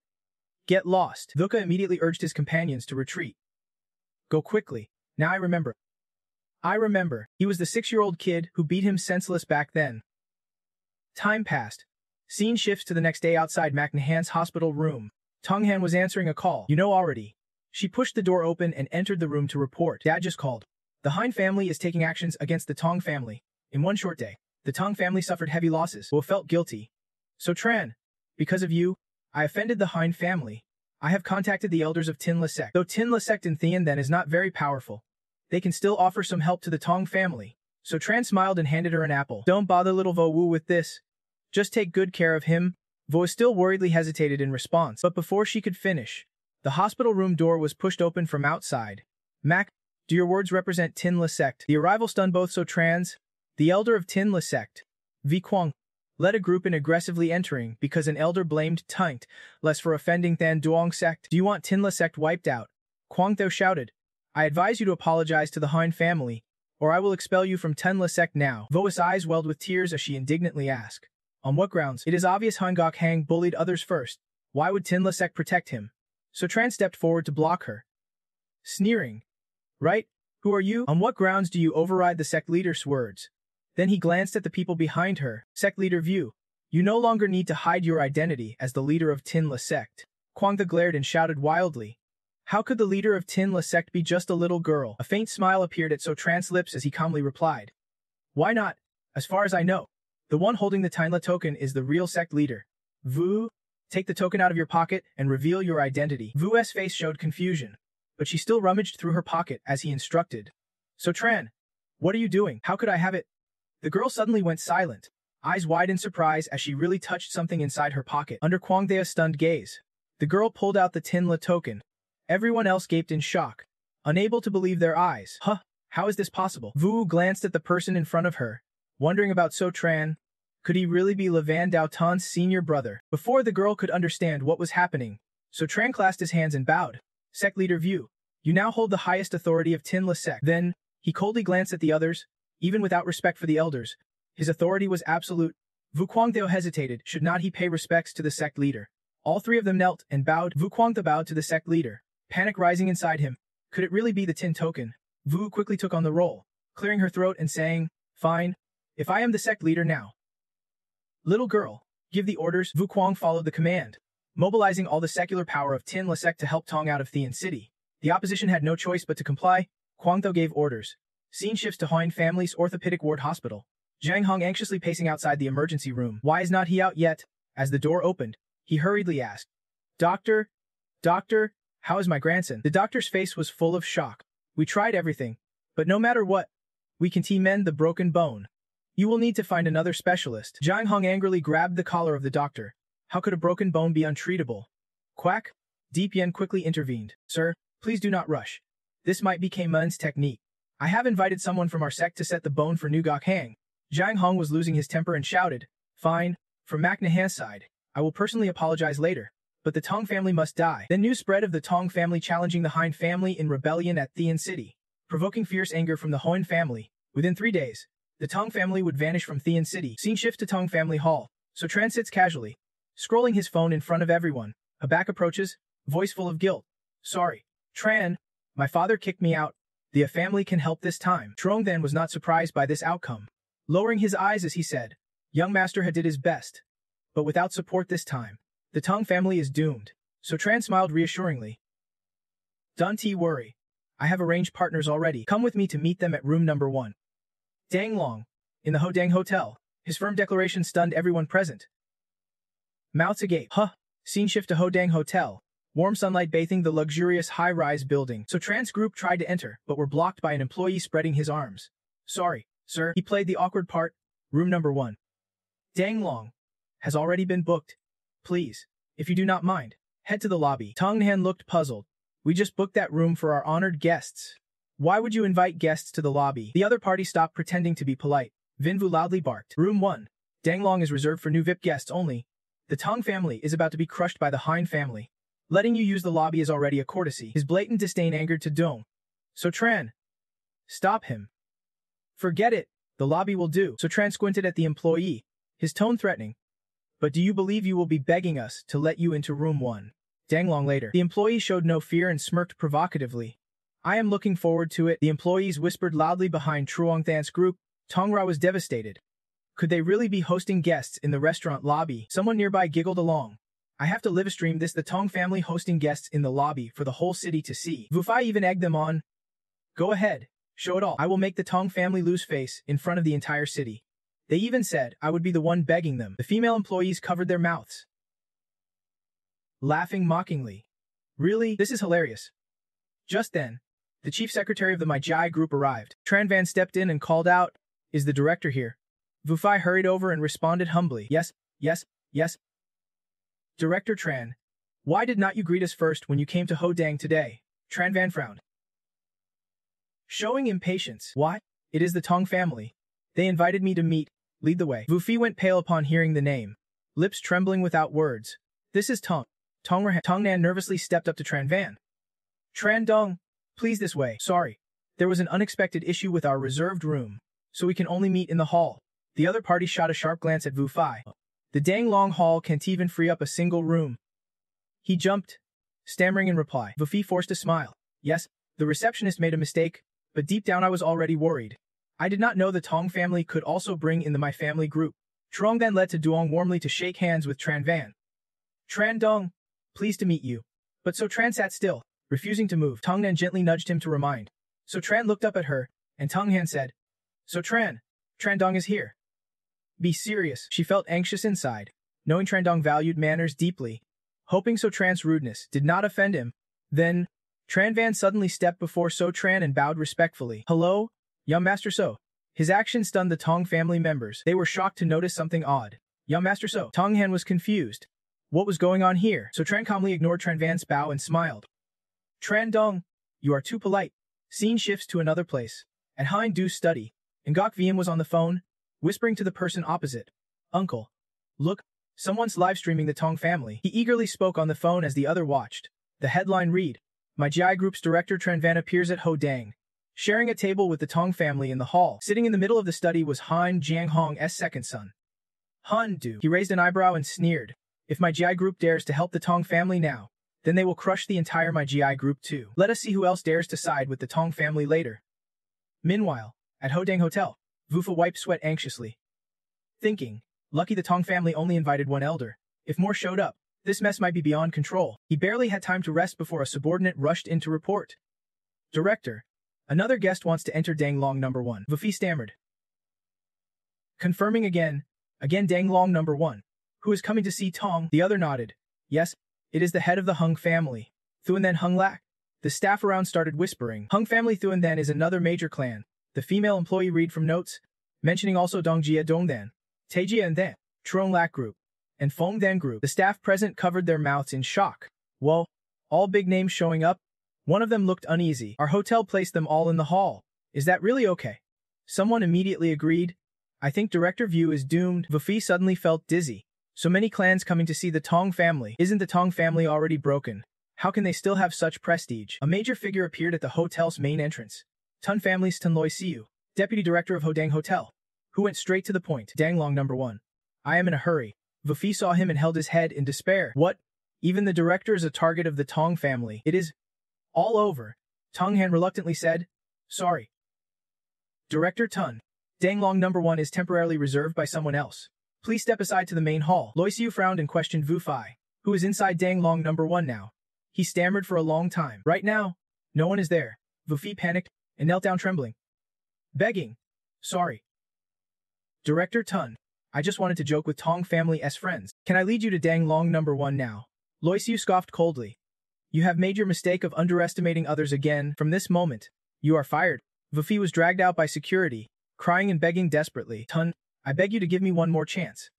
Get lost. Thuka immediately urged his companions to retreat. Go quickly. Now I remember. He was the 6-year-old kid who beat him senseless back then. Time passed. Scene shifts to the next day outside McNahan's hospital room. Tonghan was answering a call. You know already. She pushed the door open and entered the room to report. Dad just called. The Hein family is taking actions against the Tong family. In one short day, the Tong family suffered heavy losses. Wu felt guilty. Tran, because of you, I offended the Hein family. I have contacted the elders of Tin La sect. Though Tin La sect in Thien then is not very powerful, they can still offer some help to the Tong family. Tran smiled and handed her an apple. Don't bother little Vo Wu with this. Just take good care of him. Vo still worriedly hesitated in response, but before she could finish, the hospital room door was pushed open from outside. Mac, do your words represent Tin La sect? The arrival stunned both So Trans, the elder of Tin La sect, V Quang, led a group in aggressively entering because an elder blamed Tungt less for offending Than Duong sect. Do you want Tin La sect wiped out? Quang Thao shouted. I advise you to apologize to the Han family, or I will expel you from Tin La sect now. Vo's eyes welled with tears as she indignantly asked. On what grounds? It is obvious Han Gok Hang bullied others first. Why would Tin La sect protect him? So Tran stepped forward to block her, sneering. Right? Who are you? On what grounds do you override the sect leader's words? Then he glanced at the people behind her. Sect leader View. You no longer need to hide your identity as the leader of Tin La sect. Quang the glared and shouted wildly. How could the leader of Tin La sect be just a little girl? A faint smile appeared at So Tran's lips as he calmly replied. Why not? As far as I know, the one holding the Tin La token is the real sect leader. Vu, take the token out of your pocket and reveal your identity. Vu's face showed confusion, but she still rummaged through her pocket as he instructed. So Tran, what are you doing? How could I have it? The girl suddenly went silent, eyes wide in surprise as she really touched something inside her pocket. Under Quang Da's stunned gaze, the girl pulled out the Tin La token. Everyone else gaped in shock, unable to believe their eyes. Huh, how is this possible? Vu glanced at the person in front of her, wondering about So Tran. Could he really be Levan Dao Tan's senior brother? Before the girl could understand what was happening, So Tran clasped his hands and bowed. Sect leader View, you now hold the highest authority of Tin La sect. Then, he coldly glanced at the others, even without respect for the elders. His authority was absolute. Vu Quangdao hesitated, should not he pay respects to the sect leader? All three of them knelt and bowed. Vu Quangdao bowed to the sect leader, panic rising inside him. Could it really be the Tin token? Vu quickly took on the role, clearing her throat and saying, Fine, if I am the sect leader now. Little girl, give the orders. Vu Quang followed the command, mobilizing all the secular power of Tin La sect to help Tong out of Thean City. The opposition had no choice but to comply. Quangdao gave orders. Scene shifts to Hoin family's orthopedic ward hospital. Zhang Hong anxiously pacing outside the emergency room. Why is not he out yet? As the door opened, he hurriedly asked, Doctor, how is my grandson? The doctor's face was full of shock. We tried everything, but no matter what, we can't mend the broken bone. You will need to find another specialist. Zhang Hong angrily grabbed the collar of the doctor. How could a broken bone be untreatable? Quack! Deep Yen quickly intervened. Sir, please do not rush. This might be K-Mun's technique. I have invited someone from our sect to set the bone for Ngok Hang. Zhang Hong was losing his temper and shouted, Fine, from Mac Nahan's side, I will personally apologize later, but the Tong family must die. Then news spread of the Tong family challenging the Hein family in rebellion at Thean City, provoking fierce anger from the Hoin family. Within 3 days, the Tong family would vanish from Thean City. Scene shift to Tong family hall. So Tran sits casually, scrolling his phone in front of everyone. A back approaches, voice full of guilt. Sorry, Tran, my father kicked me out. The family can help this time. Trong then was not surprised by this outcome. Lowering his eyes as he said, Young master had did his best, but without support this time, the Tong family is doomed. So Tran smiled reassuringly. Don't worry. I have arranged partners already. Come with me to meet them at room number 1. Dang Long, in the Hodang Hotel. His firm declaration stunned everyone present. Mouths agape. Huh. Scene shift to Hodang Hotel. Warm sunlight bathing the luxurious high-rise building. So Tran's group tried to enter, but were blocked by an employee spreading his arms. Sorry, sir. He played the awkward part. Room number 1. Dang Long. Has already been booked. Please, if you do not mind, head to the lobby. Tong Han looked puzzled. We just booked that room for our honored guests. Why would you invite guests to the lobby? The other party stopped pretending to be polite. Vinvu loudly barked. Room 1. Dang Long is reserved for new VIP guests only. The Tong family is about to be crushed by the Hein family. Letting you use the lobby is already a courtesy. His blatant disdain angered to Dong. So Tran. Stop him. Forget it. The lobby will do. So Tran squinted at the employee, his tone threatening. But do you believe you will be begging us to let you into room 1? Dang Long later. The employee showed no fear and smirked provocatively. I am looking forward to it. The employees whispered loudly behind Truong Than's group. Tongra was devastated. Could they really be hosting guests in the restaurant lobby? Someone nearby giggled along. I have to live stream this, the Tong family hosting guests in the lobby for the whole city to see. Vufai even egged them on. Go ahead, show it all. I will make the Tong family lose face in front of the entire city. They even said I would be the one begging them. The female employees covered their mouths, laughing mockingly. Really? This is hilarious. Just then, the chief secretary of the Maijai group arrived. Tran Van stepped in and called out, Is the director here? Vufai hurried over and responded humbly, Yes, yes, yes. Director Tran, why did not you greet us first when you came to Hodang today? Tran Van frowned. Showing impatience. Why? It is the Tong family. They invited me to meet. Lead the way. Vu Fi went pale upon hearing the name, lips trembling without words. This is Tong. Tong Nan nervously stepped up to Tran Van. Tran Dong, please this way. Sorry. There was an unexpected issue with our reserved room, so we can only meet in the hall. The other party shot a sharp glance at Vu Fi. The dang long hall can't even free up a single room. He jumped, stammering in reply. Vu Fi forced a smile. Yes, the receptionist made a mistake, but deep down I was already worried. I did not know the Tong family could also bring in the My Family group. Trong then led to Duong warmly to shake hands with Tran Van. Tran Dong, pleased to meet you. But So Tran sat still, refusing to move. Tong Nan gently nudged him to remind. So Tran looked up at her, and Tong Han said, So Tran Dong is here. Be serious. She felt anxious inside, knowing Tran Dong valued manners deeply. Hoping So Tran's rudeness did not offend him. Then, Tran Van suddenly stepped before So Tran and bowed respectfully. Hello, young Master So. His action stunned the Tong family members. They were shocked to notice something odd. Young Master So. Tong Han was confused. What was going on here? So Tran calmly ignored Tran Van's bow and smiled. Tran Dong, you are too polite. Scene shifts to another place. At Hein Du's study, Ngok Viem was on the phone, whispering to the person opposite. Uncle. Look, someone's live-streaming the Tong family. He eagerly spoke on the phone as the other watched. The headline read, My GI Group's director Tran Van appears at Hodang, sharing a table with the Tong family in the hall. Sitting in the middle of the study was Han Jiang Hong's second son. Han Du. He raised an eyebrow and sneered. If my GI Group dares to help the Tong family now, then they will crush the entire my GI Group too. Let us see who else dares to side with the Tong family later. Meanwhile, at Hodang Hotel, Vu Fa wiped sweat anxiously. Thinking, lucky the Tong family only invited one elder. If more showed up, this mess might be beyond control. He barely had time to rest before a subordinate rushed in to report. Director, another guest wants to enter Dang Long number 1. Vu Fi stammered. Confirming again Dang Long number 1. Who is coming to see Tong? The other nodded. Yes, it is the head of the Hung family. Thuan Then Hung Lak. The staff around started whispering. Hung family Thuan Then is another major clan. The female employee read from notes, mentioning also Dongjia Dongdan, Taejia and Then, Trong Lak Group, and Fong Then Group. The staff present covered their mouths in shock. Whoa, all big names showing up? One of them looked uneasy. Our hotel placed them all in the hall. Is that really okay? Someone immediately agreed. I think Director View is doomed. Vu Fi suddenly felt dizzy. So many clans coming to see the Tong family. Isn't the Tong family already broken? How can they still have such prestige? A major figure appeared at the hotel's main entrance. Tun family's Tun Loi Siu, deputy director of Hodang Hotel, who went straight to the point. Dang Long number 1. I am in a hurry. Vu Fi saw him and held his head in despair. What? Even the director is a target of the Tong family. It is all over. Tong Han reluctantly said. Sorry. Director Tun. Dang Long number 1 is temporarily reserved by someone else. Please step aside to the main hall. Loi Siu frowned and questioned Vu Fi, who is inside Dang Long number 1 now. He stammered for a long time. Right now, no one is there. Vu Fi panicked and knelt down trembling. Begging. Sorry. Director Tun. I just wanted to joke with Tong family's friends. Can I lead you to Dang Long number 1 now? Loi Siu scoffed coldly. You have made your mistake of underestimating others again. From this moment, you are fired. Vu Fi was dragged out by security, crying and begging desperately. Tun, I beg you to give me one more chance.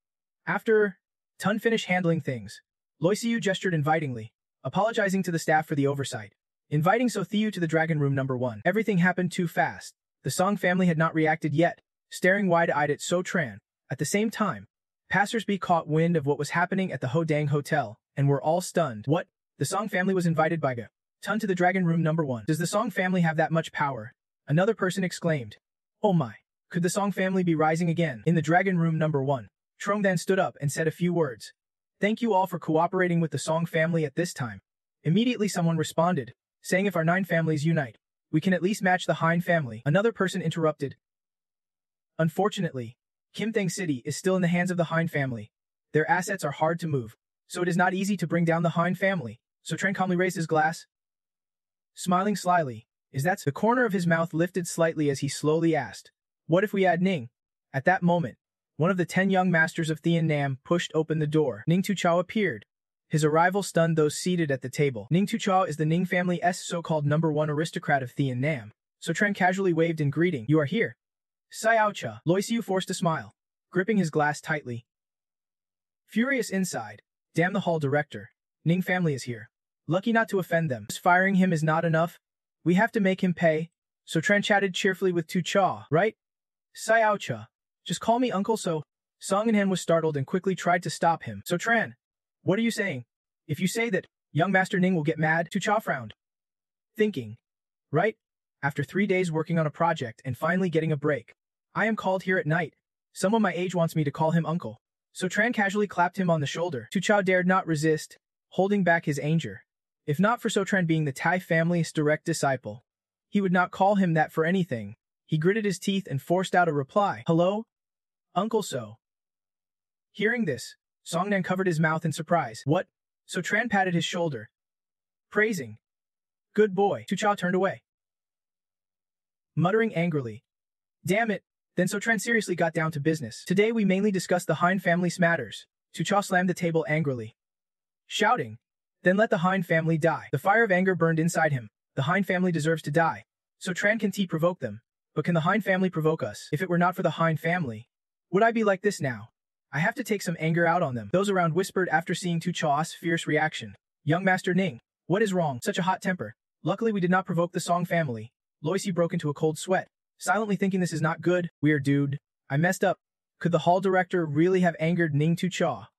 After Tun finished handling things, Loi Siu gestured invitingly, apologizing to the staff for the oversight, inviting So Thiu to the Dragon Room number 1. Everything happened too fast. The Song family had not reacted yet, staring wide-eyed at So Tran. At the same time, passersby caught wind of what was happening at the Hodang Hotel, and were all stunned. What? The Song family was invited by Ga Tun to the Dragon Room number 1. Does the Song family have that much power? Another person exclaimed. Oh my. Could the Song family be rising again? In the Dragon Room number 1, Trong then stood up and said a few words. Thank you all for cooperating with the Song family at this time. Immediately someone responded, saying if our 9 families unite, we can at least match the Hein family. Another person interrupted. Unfortunately, Kim Thang City is still in the hands of the Hein family. Their assets are hard to move, so it is not easy to bring down the Hein family. So Tran calmly raised his glass. Smiling slyly, is that the corner of his mouth lifted slightly as he slowly asked, what if we add Ning? At that moment, one of the 10 young masters of Thien Nam pushed open the door. Ning Tuchao appeared. His arrival stunned those seated at the table. Ning Tuchao is the Ning family's so-called number 1 aristocrat of Thien Nam. So Tran casually waved in greeting. You are here. Xiaocha. Loi Siu forced a smile, gripping his glass tightly. Furious inside, Damn the hall director. Ning family is here. Lucky not to offend them. Just firing him is not enough. We have to make him pay. So Tran chatted cheerfully with Tu Cha, right? Xiao Cha. Just call me uncle so. Song and Han was startled and quickly tried to stop him. So Tran, what are you saying? If you say that, young Master Ning will get mad, Tu Cha frowned. Thinking. Right? After 3 days working on a project and finally getting a break. I am called here at night. Someone my age wants me to call him uncle. So Tran casually clapped him on the shoulder. Tu Cha dared not resist, holding back his anger. If not for So Tran being the Tai family's direct disciple, he would not call him that for anything. He gritted his teeth and forced out a reply. Hello? Uncle So. Hearing this, Songnan covered his mouth in surprise. What? So Tran patted his shoulder, praising. Good boy. Tu Cha turned away, muttering angrily. Damn it. Then So Tran seriously got down to business. Today we mainly discussed the Hein family's matters. Tu Cha slammed the table angrily, shouting. Then let the Hein family die. The fire of anger burned inside him. The Hein family deserves to die. So Tran can provoke them. But can the Hein family provoke us? If it were not for the Hein family, would I be like this now? I have to take some anger out on them. Those around whispered after seeing Tu Cha's fierce reaction. Young Master Ning, what is wrong? Such a hot temper. Luckily we did not provoke the Song family. Loisi broke into a cold sweat, silently thinking this is not good. Weird dude. I messed up. Could the hall director really have angered Ning Tu Cha?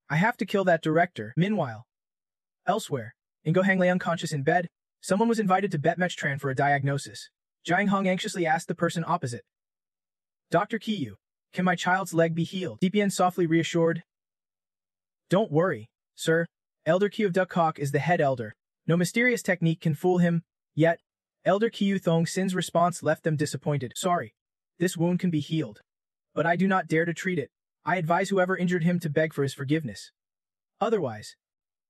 I have to kill that director. Meanwhile, elsewhere, Ingo Hang lay unconscious in bed. Someone was invited to Betmech Tran for a diagnosis. Jiang Hong anxiously asked the person opposite. Dr. Kiyu, can my child's leg be healed? Dipian softly reassured. Don't worry, sir. Elder Qiu of Dukhok is the head elder. No mysterious technique can fool him. Yet, Elder Qiu Thong Sin's response left them disappointed. Sorry. This wound can be healed. But I do not dare to treat it. I advise whoever injured him to beg for his forgiveness. Otherwise,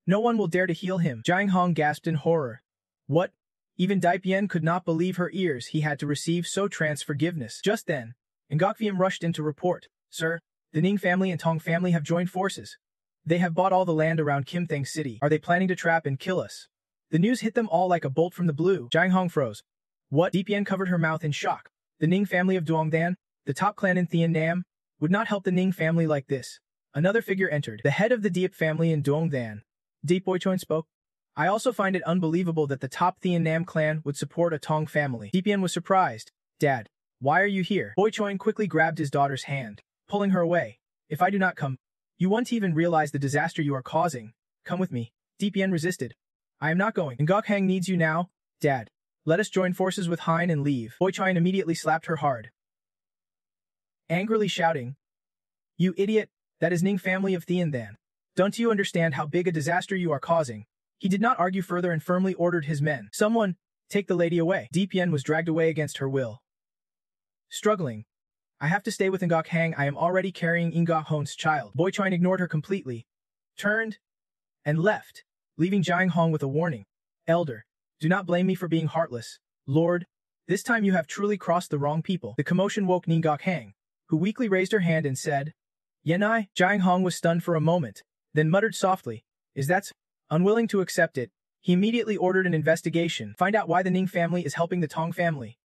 no one will dare to heal him. Jiang Hong gasped in horror. What? Even Dipian could not believe her ears. He had to receive So Tran's forgiveness. Just then, Ngokvium rushed in to report. Sir, the Ning family and Tong family have joined forces. They have bought all the land around Kim Thang City. Are they planning to trap and kill us? The news hit them all like a bolt from the blue. Jiang Hong froze. What? Dipian covered her mouth in shock. The Ning family of Duongdan, the top clan in Thian Nam, would not help the Ning family like this. Another figure entered. The head of the Diep family in Duongdan. Deep Boichoin spoke. I also find it unbelievable that the top Thian Nam clan would support a Tong family. Dipian was surprised. Dad, why are you here? Boichoin quickly grabbed his daughter's hand, pulling her away. If I do not come, you won't even realize the disaster you are causing. Come with me. Dipian resisted. I am not going. Ngok Hang needs you now. Dad, let us join forces with Hein and leave. Boichoin immediately slapped her hard, angrily shouting. You idiot, that is Ning family of Thian. Don't you understand how big a disaster you are causing? He did not argue further and firmly ordered his men. Someone, take the lady away. Dipian was dragged away against her will. Struggling. I have to stay with Ngok Hang. I am already carrying Ngok Hon's child. Boichoin ignored her completely, turned, and left, leaving Jiang Hong with a warning. Elder, do not blame me for being heartless. Lord, this time you have truly crossed the wrong people. The commotion woke Ngok Hang, who weakly raised her hand and said, Yenai. Jiang Hong was stunned for a moment, then muttered softly, Is that? Unwilling to accept it, he immediately ordered an investigation. Find out why the Ning family is helping the Tong family.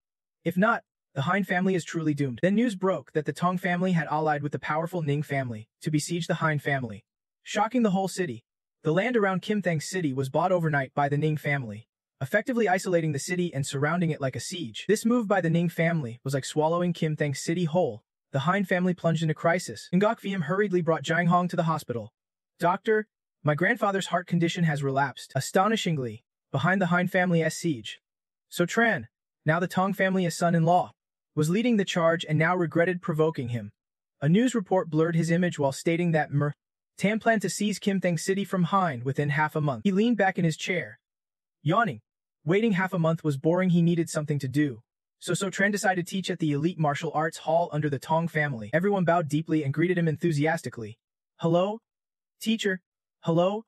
If not, the Hein family is truly doomed. Then news broke that the Tong family had allied with the powerful Ning family to besiege the Hein family, shocking the whole city. The land around Kim Thang City was bought overnight by the Ning family, effectively isolating the city and surrounding it like a siege. This move by the Ning family was like swallowing Kim Thang City whole. The Hein family plunged into crisis. Ngok Viam hurriedly brought Jiang Hong to the hospital. Doctor, my grandfather's heart condition has relapsed. Astonishingly, behind the Hein family's siege. So Tran, now the Tong family's son-in-law, was leading the charge and now regretted provoking him. A news report blurred his image while stating that Tam planned to seize Kim Thang City from Hein within half a month. He leaned back in his chair, yawning. Waiting half a month was boring. He needed something to do. So Tran decided to teach at the elite martial arts hall under the Tong family. Everyone bowed deeply and greeted him enthusiastically. Hello? Teacher? Hello?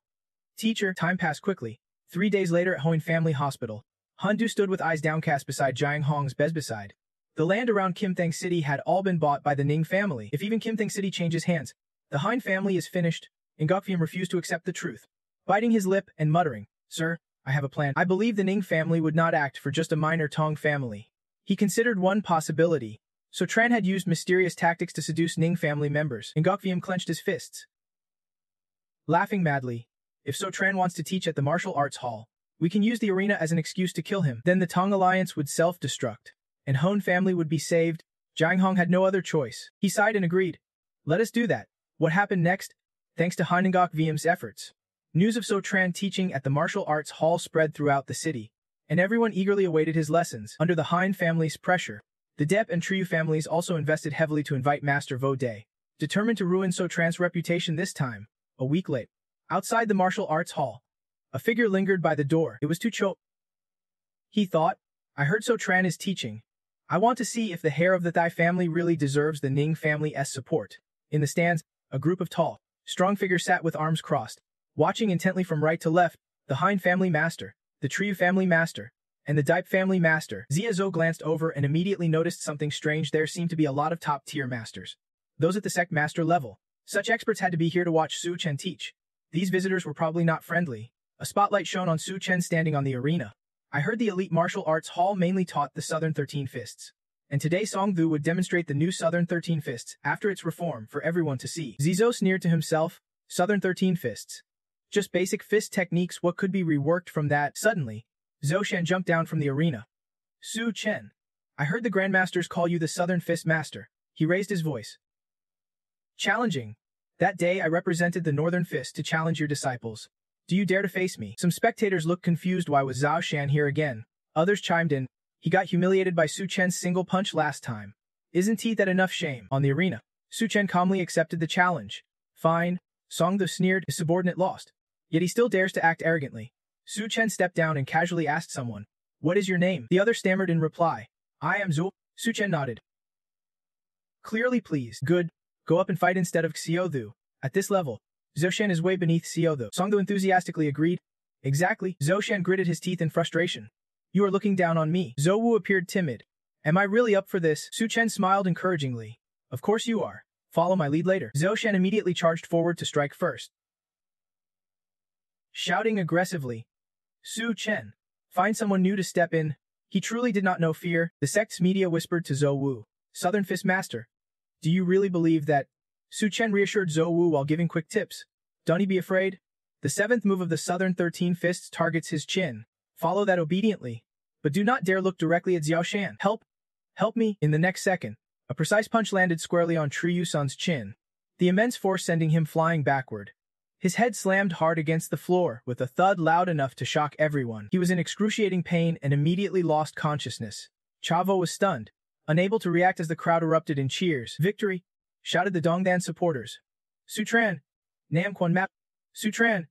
Teacher? Time passed quickly. 3 days later at Hoin Family Hospital, Handu stood with eyes downcast beside Jiang Hong's bedside. The land around Kim Thang City had all been bought by the Ning family. If even Kim Thang City changes hands, the Hein family is finished. Ngokvium refused to accept the truth, biting his lip and muttering, Sir, I have a plan. I believe the Ning family would not act for just a minor Tong family. He considered one possibility. So Tran had used mysterious tactics to seduce Ning family members. Ngokvium clenched his fists, laughing madly. If So Tran wants to teach at the martial arts hall, we can use the arena as an excuse to kill him. Then the Tang alliance would self-destruct, and Hone family would be saved. Jiang Hong had no other choice. He sighed and agreed. Let us do that. What happened next? Thanks to Heinengok VM's efforts, news of So Tran teaching at the martial arts hall spread throughout the city, and everyone eagerly awaited his lessons. Under the Hein family's pressure, the Depp and Triu families also invested heavily to invite Master Vo Day, determined to ruin So Tran's reputation this time. A week late, outside the martial arts hall, a figure lingered by the door. It was Tu Cho. He thought, I heard So Tran is teaching. I want to see if the heir of the Thai family really deserves the Ning family's support. In the stands, a group of tall, strong figures sat with arms crossed, watching intently from right to left. The Hein family master, the Triu family master, and the Dipe family master. Zia Zhou glanced over and immediately noticed something strange. There seemed to be a lot of top-tier masters, those at the sect master level. Such experts had to be here to watch Su Chen teach. These visitors were probably not friendly. A spotlight shone on Su Chen standing on the arena. I heard the elite martial arts hall mainly taught the Southern 13 Fists, and today Song Thu would demonstrate the new Southern 13 Fists after its reform for everyone to see. Zizo sneered to himself, Southern 13 Fists. Just basic fist techniques, what could be reworked from that? Suddenly, Zhou Shan jumped down from the arena. Su Chen, I heard the Grandmasters call you the Southern Fist Master. He raised his voice. Challenging. That day I represented the Northern Fist to challenge your disciples. Do you dare to face me? Some spectators looked confused. Why was Zhao Shan here again? Others chimed in. He got humiliated by Su Chen's single punch last time. Isn't he that enough shame? On the arena, Su Chen calmly accepted the challenge. Fine. Song Thu sneered. His subordinate lost. Yet he still dares to act arrogantly. Su Chen stepped down and casually asked someone, What is your name? The other stammered in reply. I am Zhou. Su Chen nodded. Clearly pleased. Good. Go up and fight instead of Xiao Thu. At this level, Zhou Shan is way beneath Xiao Thu. Song Thu enthusiastically agreed. Exactly. Zhou Shan gritted his teeth in frustration. You are looking down on me. Zhou Wu appeared timid. Am I really up for this? Su Chen smiled encouragingly. Of course you are. Follow my lead later. Zhou Shan immediately charged forward to strike first. Shouting aggressively, Su Chen, find someone new to step in. He truly did not know fear. The sect's media whispered to Zhou Wu, Southern Fist Master. Do you really believe that? Su Chen reassured Zhou Wu while giving quick tips. Don't be afraid. The seventh move of the Southern 13 Fists targets his chin. Follow that obediently. But do not dare look directly at Xiao Shan. Help me. In the next second, a precise punch landed squarely on Triu Sun's chin, the immense force sending him flying backward. His head slammed hard against the floor with a thud loud enough to shock everyone. He was in excruciating pain and immediately lost consciousness. Chavo was stunned, unable to react as the crowd erupted in cheers. Victory! Shouted the Dongdan supporters. Su Tran! Nam Quan Map! Su Tran!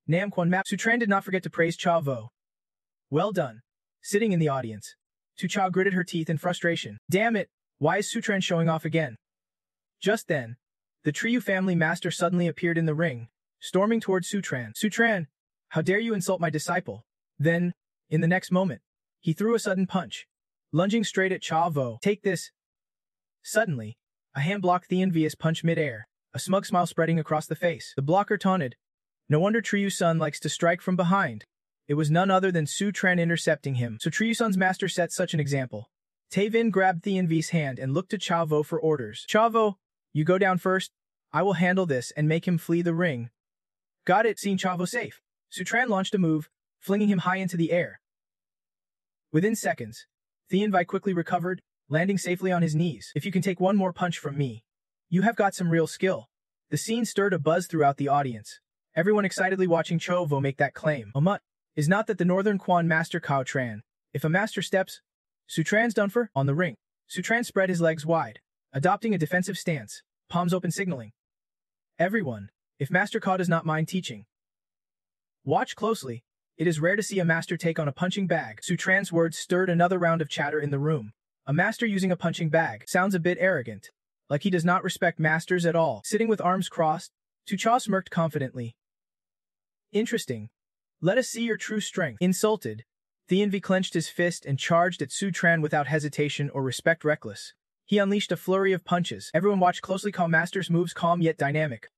Nam Quan Map! Su Tran did not forget to praise Chavo. Well done. Sitting in the audience, Tu Chao gritted her teeth in frustration. Damn it! Why is Su Tran showing off again? Just then, the Triu family master suddenly appeared in the ring, storming towards Su Tran. Su Tran, how dare you insult my disciple? Then, in the next moment, he threw a sudden punch, lunging straight at Chavo. Take this! Suddenly, a hand blocked the envious punch mid-air, a smug smile spreading across the face. The blocker taunted. No wonder Triu Sun likes to strike from behind. It was none other than Su Tran intercepting him. So Triu Sun's master set such an example. Tae-Vin grabbed Thien V's hand and looked to Chavo for orders. Chavo, you go down first. I will handle this and make him flee the ring. Got it. Seeing Chavo safe, Su Tran launched a move, flinging him high into the air. Within seconds, Thien Vi quickly recovered, landing safely on his knees. If you can take one more punch from me, you have got some real skill. The scene stirred a buzz throughout the audience, everyone excitedly watching Chavo make that claim. Amut, is not that the Northern Quan Master Cao Tran? If a master steps, Su Tran's done for. On the ring, Su Tran spread his legs wide, adopting a defensive stance, palms open signaling. Everyone, if Master Cao does not mind teaching, watch closely. It is rare to see a master take on a punching bag. Su Tran's words stirred another round of chatter in the room. A master using a punching bag sounds a bit arrogant, like he does not respect masters at all. Sitting with arms crossed, Tu Cha smirked confidently. Interesting. Let us see your true strength. Insulted, Thien Vi clenched his fist and charged at Su Tran without hesitation or respect. Reckless, he unleashed a flurry of punches. Everyone watched closely. Calm master's moves, calm yet dynamic.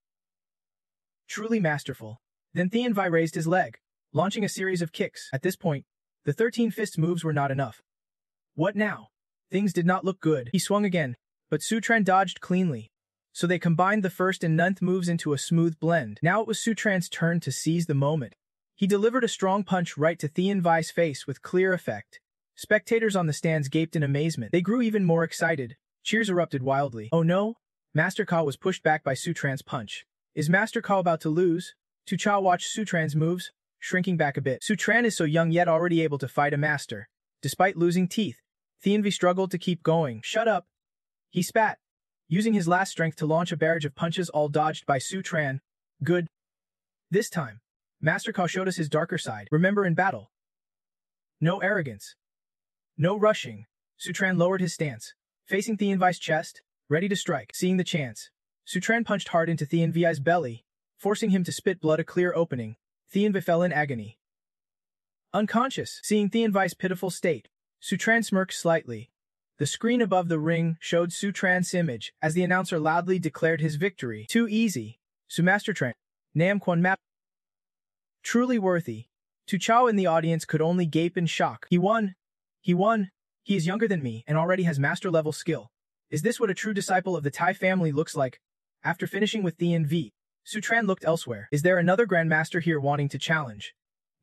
Truly masterful. Then Thien Vi raised his leg, launching a series of kicks. At this point, the 13 fist moves were not enough. What now? Things did not look good. He swung again, but Su Tran dodged cleanly. So they combined the first and ninth moves into a smooth blend. Now it was Sutran's turn to seize the moment. He delivered a strong punch right to Thien Vai's face with clear effect. Spectators on the stands gaped in amazement. They grew even more excited. Cheers erupted wildly. Oh no? Master Ka was pushed back by Sutran's punch. Is Master Ka about to lose? Tu Cha watched Sutran's moves, shrinking back a bit. Sutran is so young yet already able to fight a master. Despite losing teeth, Thien Vai struggled to keep going. Shut up! He spat, using his last strength to launch a barrage of punches all dodged by Sutran. Good. This time, Master Ka showed us his darker side. Remember in battle. No arrogance. No rushing. Sutran lowered his stance, facing Thien Vai's chest, ready to strike. Seeing the chance, Sutran punched hard into Thien Vai's belly, forcing him to spit blood a clear opening. Thien Vai fell in agony. Unconscious. Seeing Thien Vai's pitiful state, Sutran smirked slightly. The screen above the ring showed Sutran's image as the announcer loudly declared his victory. Too easy. Master Tran. Nam Quan Map. Truly worthy. Tu Chao in the audience could only gape in shock. He won. He won. He is younger than me and already has master-level skill. Is this what a true disciple of the Tai family looks like? After finishing with Thien Vai, Sutran looked elsewhere. Is there another grandmaster here wanting to challenge?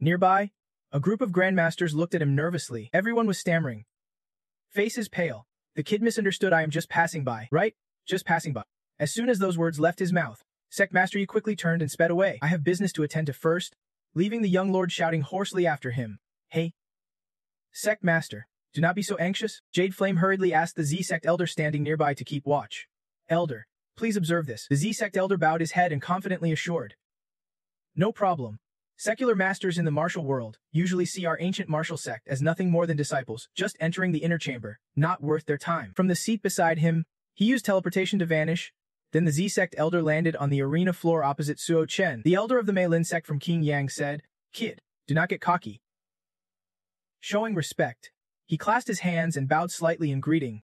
Nearby, a group of grandmasters looked at him nervously. Everyone was stammering. Faces pale. The kid misunderstood. I am just passing by. Right? Just passing by. As soon as those words left his mouth, Sect Master Yi quickly turned and sped away. I have business to attend to first, leaving the young lord shouting hoarsely after him. Hey. Sect Master, do not be so anxious. Jade Flame hurriedly asked the Z-Sect Elder standing nearby to keep watch. Elder, please observe this. The Z-Sect Elder bowed his head and confidently assured. No problem. Secular masters in the martial world usually see our ancient martial sect as nothing more than disciples, just entering the inner chamber, not worth their time. From the seat beside him, he used teleportation to vanish. Then the Z-Sect Elder landed on the arena floor opposite Suo Chen. The Elder of the Mei Lin sect from King Yang said, Kid, do not get cocky. Showing respect, he clasped his hands and bowed slightly in greeting.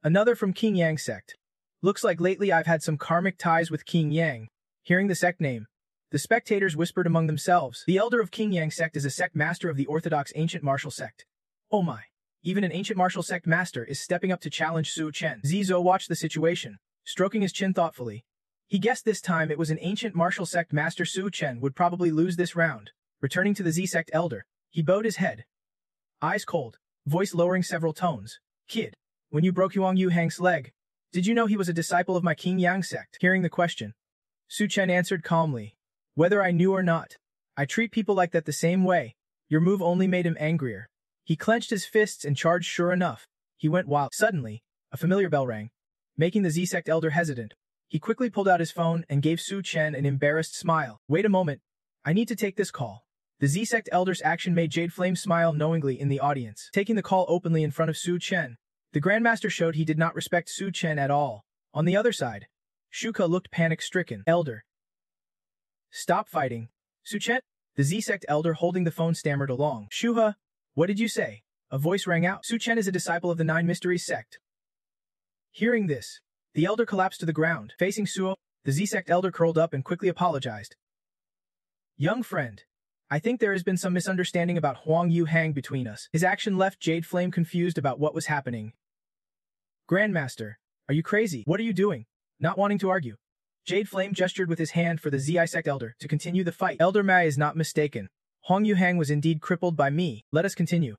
Another from King Yang sect. Looks like lately I've had some karmic ties with King Yang. Hearing the sect name, the spectators whispered among themselves. The Elder of King Yang sect is a sect master of the orthodox ancient martial sect. Oh my. Even an ancient martial sect master is stepping up to challenge Suo Chen. Zizo watched the situation, stroking his chin thoughtfully. He guessed this time it was an ancient martial sect master. Suo Chen would probably lose this round. Returning to the Z-Sect Elder, he bowed his head. Eyes cold, voice lowering several tones. Kid, when you broke Huang Yu Hang's leg, did you know he was a disciple of my King Yang sect? Hearing the question, Suo Chen answered calmly. Whether I knew or not, I treat people like that the same way. Your move only made him angrier. He clenched his fists and charged. Sure enough, he went wild. Suddenly, a familiar bell rang, making the Z-Sect Elder hesitant. He quickly pulled out his phone and gave Suo Chen an embarrassed smile. Wait a moment. I need to take this call. The Z-Sect Elder's action made Jade Flame smile knowingly in the audience. Taking the call openly in front of Suo Chen, the Grandmaster showed he did not respect Suo Chen at all. On the other side, Shuka looked panic-stricken. Elder. Stop fighting. Suo Chen? The Z-Sect Elder holding the phone stammered along. Shuha, what did you say? A voice rang out. Suo Chen is a disciple of the Nine Mysteries sect. Hearing this, the Elder collapsed to the ground. Facing Suo, the Z-Sect Elder curled up and quickly apologized. Young friend, I think there has been some misunderstanding about Huang Yu Hang between us. His action left Jade Flame confused about what was happening. Grandmaster, are you crazy? What are you doing? Not wanting to argue. Jade Flame gestured with his hand for the Z-Sect Elder to continue the fight. Elder Mai is not mistaken. Huang Yu Hang was indeed crippled by me. Let us continue.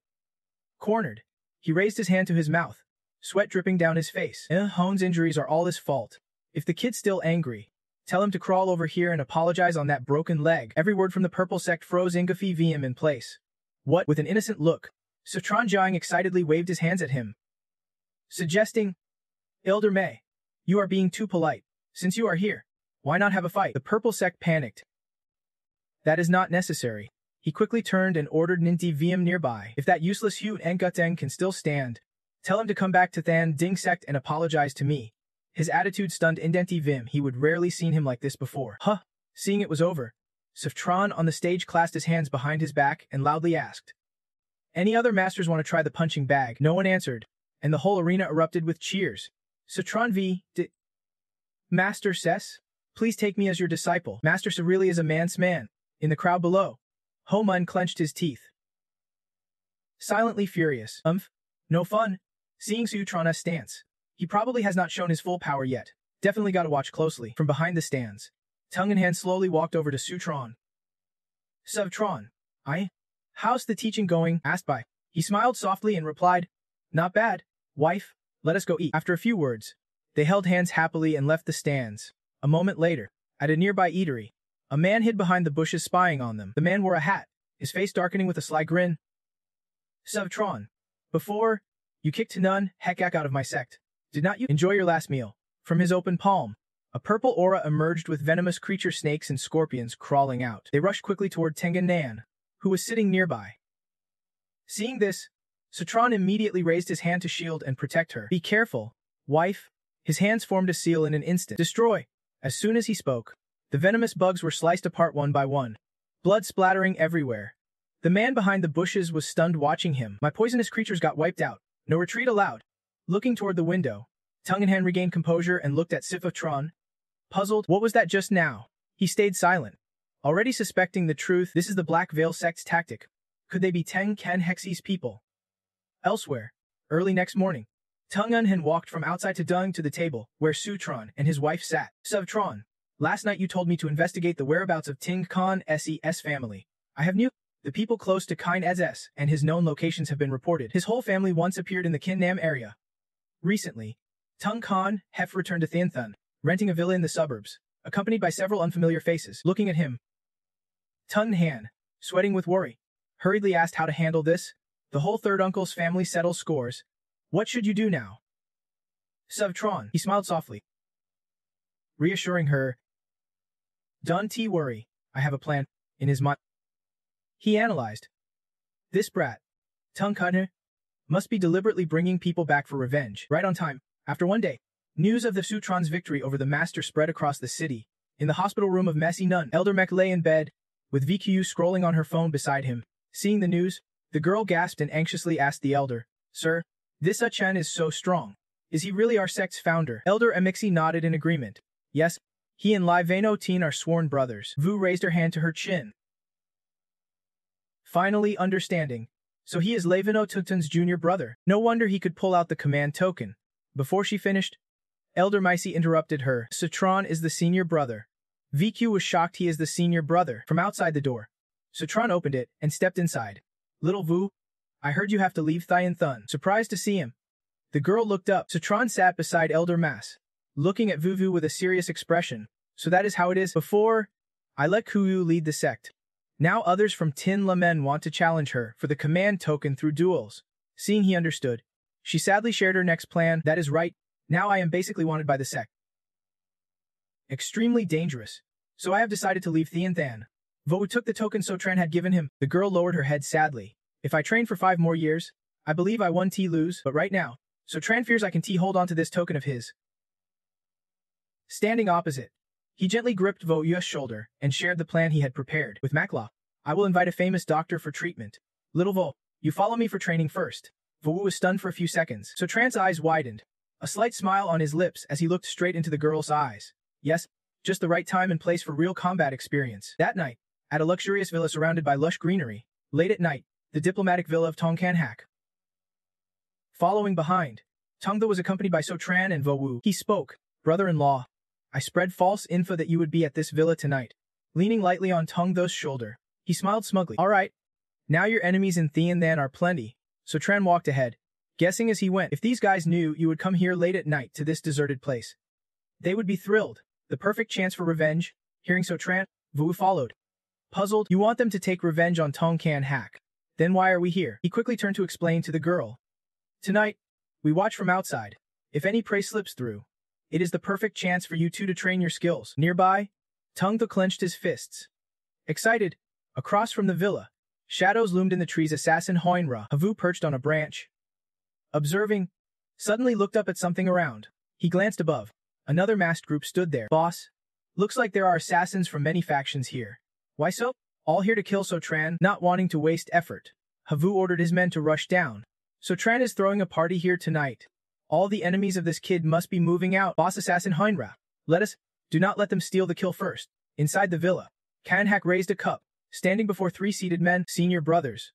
Cornered, he raised his hand to his mouth, sweat dripping down his face. Hong's injuries are all his fault. If the kid's still angry, tell him to crawl over here and apologize on that broken leg. Every word from the purple sect froze Ingafi VM in place. What? With an innocent look, Sutran Jiang excitedly waved his hands at him, suggesting, Elder Mai, you are being too polite. Since you are here, why not have a fight? The purple sect panicked. That is not necessary. He quickly turned and ordered Ninti VM nearby. If that useless Hu Nguteng can still stand, tell him to come back to Than Ding sect and apologize to me. His attitude stunned Indenti Vim. He would rarely seen him like this before. Seeing it was over, Sutran on the stage clasped his hands behind his back and loudly asked, Any other masters want to try the punching bag? No one answered, and the whole arena erupted with cheers. Sutran V. Master Ses, please take me as your disciple. Master Se really is a man's man. In the crowd below, Ho Mun clenched his teeth. Silently furious. No fun. Seeing Sutran's stance, he probably has not shown his full power yet. Definitely gotta watch closely. From behind the stands, Tongue in hand slowly walked over to Sutron. Sutron, how's the teaching going? Asked Bai. He smiled softly and replied, not bad, wife, let us go eat. After a few words, they held hands happily and left the stands. A moment later, at a nearby eatery, a man hid behind the bushes spying on them. The man wore a hat, his face darkening with a sly grin. Sutron, before you kicked none heck out of my sect, did not you enjoy your last meal? From his open palm, a purple aura emerged with venomous creature snakes and scorpions crawling out. They rushed quickly toward Tengen Nan, who was sitting nearby. Seeing this, Sutron immediately raised his hand to shield and protect her. Be careful, wife. His hands formed a seal in an instant. Destroy. As soon as he spoke, the venomous bugs were sliced apart one by one, blood splattering everywhere. The man behind the bushes was stunned watching him. My poisonous creatures got wiped out. No retreat allowed. Looking toward the window, Tongue in hand regained composure and looked at Siphatron. Puzzled, what was that just now? He stayed silent. Already suspecting the truth, this is the Black Veil sect's tactic. Could they be Tengen Hexie's people? Elsewhere, early next morning, Tongue in hand walked from outside to Dung to the table, where Sutron and his wife sat. Sutron, last night you told me to investigate the whereabouts of Tengen SSS family. I have new. The people close to Kine SS and his known locations have been reported. His whole family once appeared in the Kinnam area. Recently, Tung Khan Hef returned to Thianthun, renting a villa in the suburbs, accompanied by several unfamiliar faces. Looking at him, Tung Han, sweating with worry, hurriedly asked how to handle this. The whole third uncle's family settles scores. What should you do now? Sutron, he smiled softly, reassuring her. Don't worry, I have a plan. In his mind, he analyzed. This brat, Tung Khan, must be deliberately bringing people back for revenge. Right on time, after one day, news of the Sutron's victory over the master spread across the city. In the hospital room of Messy Nun, Elder Mech lay in bed, with VQ scrolling on her phone beside him. Seeing the news, the girl gasped and anxiously asked the elder, Sir, this Achan is so strong. Is he really our sect's founder? Elder Amixi nodded in agreement. Yes, he and Lai Vano Teen are sworn brothers. Vu raised her hand to her chin. Finally understanding. So he is Levino Tuktun's junior brother. No wonder he could pull out the command token. Before she finished, Elder Maisie interrupted her. Sutron is the senior brother. VQ was shocked he is the senior brother. From outside the door, Sutron opened it and stepped inside. Little Vu, I heard you have to leave Thianthun. Surprised to see him. The girl looked up. Sutron sat beside Elder Mas, looking at Vuvu with a serious expression. So that is how it is. Before, I let Kuyu lead the sect. Now others from Tin Lamen want to challenge her for the command token through duels. Seeing he understood, she sadly shared her next plan. That is right. Now I am basically wanted by the sect. Extremely dangerous. So I have decided to leave Thianthan. Vo took the token Sotran had given him. The girl lowered her head sadly. If I train for 5 more years, I believe I won T lose, but right now, Sotran fears I can T hold on to this token of his. Standing opposite, he gently gripped Vo Yu's shoulder and shared the plan he had prepared. With Makla, I will invite a famous doctor for treatment. Little Vo, you follow me for training first. Vo was stunned for a few seconds. Sotran's eyes widened, a slight smile on his lips as he looked straight into the girl's eyes. Yes, just the right time and place for real combat experience. That night, at a luxurious villa surrounded by lush greenery, late at night, the diplomatic villa of Tongkan Hak. Following behind, Tongtha was accompanied by Sotran and Vo Wu. He spoke, brother-in-law, I spread false info that you would be at this villa tonight. Leaning lightly on Tongtha's shoulder, he smiled smugly. All right. Now your enemies in Thianthan are plenty. Sotran walked ahead, guessing as he went, if these guys knew you would come here late at night to this deserted place, they would be thrilled. The perfect chance for revenge. Hearing Sotran, Vu followed. Puzzled, you want them to take revenge on Tongkan Hak. Then why are we here? He quickly turned to explain to the girl. Tonight, we watch from outside. If any prey slips through, it is the perfect chance for you two to train your skills. Nearby, Tongtha clenched his fists. Excited, across from the villa, shadows loomed in the trees. Assassin Hoinra, Havu perched on a branch. Observing, suddenly looked up at something around. He glanced above. Another masked group stood there. Boss, looks like there are assassins from many factions here. Why so? All here to kill Sotran, not wanting to waste effort. Havu ordered his men to rush down. Sotran is throwing a party here tonight. All the enemies of this kid must be moving out. Boss Assassin Heinra, do not let them steal the kill first. Inside the villa, Kanhak raised a cup, standing before 3 seated men, senior brothers.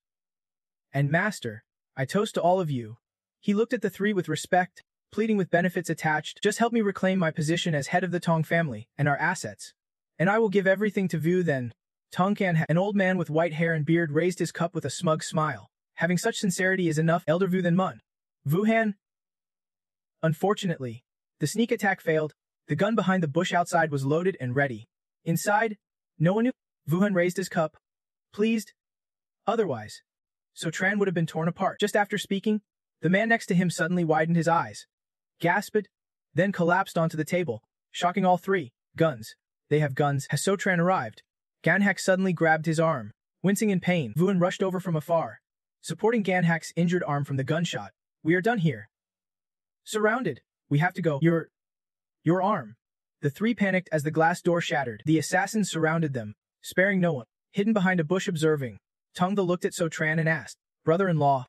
And master, I toast to all of you. He looked at the 3 with respect. pleading with benefits attached. Just help me reclaim my position as head of the Tong family and our assets. And I will give everything to Vu then. Tong Can, an old man with white hair and beard, raised his cup with a smug smile. Having such sincerity is enough, Elder Vu then Mun. Wuhan. Unfortunately, the sneak attack failed. The gun behind the bush outside was loaded and ready. Inside, no one knew. Wuhan raised his cup. Pleased. Otherwise, So Tran would have been torn apart. Just after speaking, the man next to him suddenly widened his eyes, gasped, then collapsed onto the table, shocking all three. Guns. They have guns. Has So Tran arrived? Ganhak suddenly grabbed his arm. Wincing in pain, Vuan rushed over from afar, supporting Ganhak's injured arm from the gunshot. We are done here. Surrounded. We have to go. Your arm. The three panicked as the glass door shattered. The assassins surrounded them, sparing no one. Hidden behind a bush observing, Tongda looked at So Tran and asked, Brother-in-law,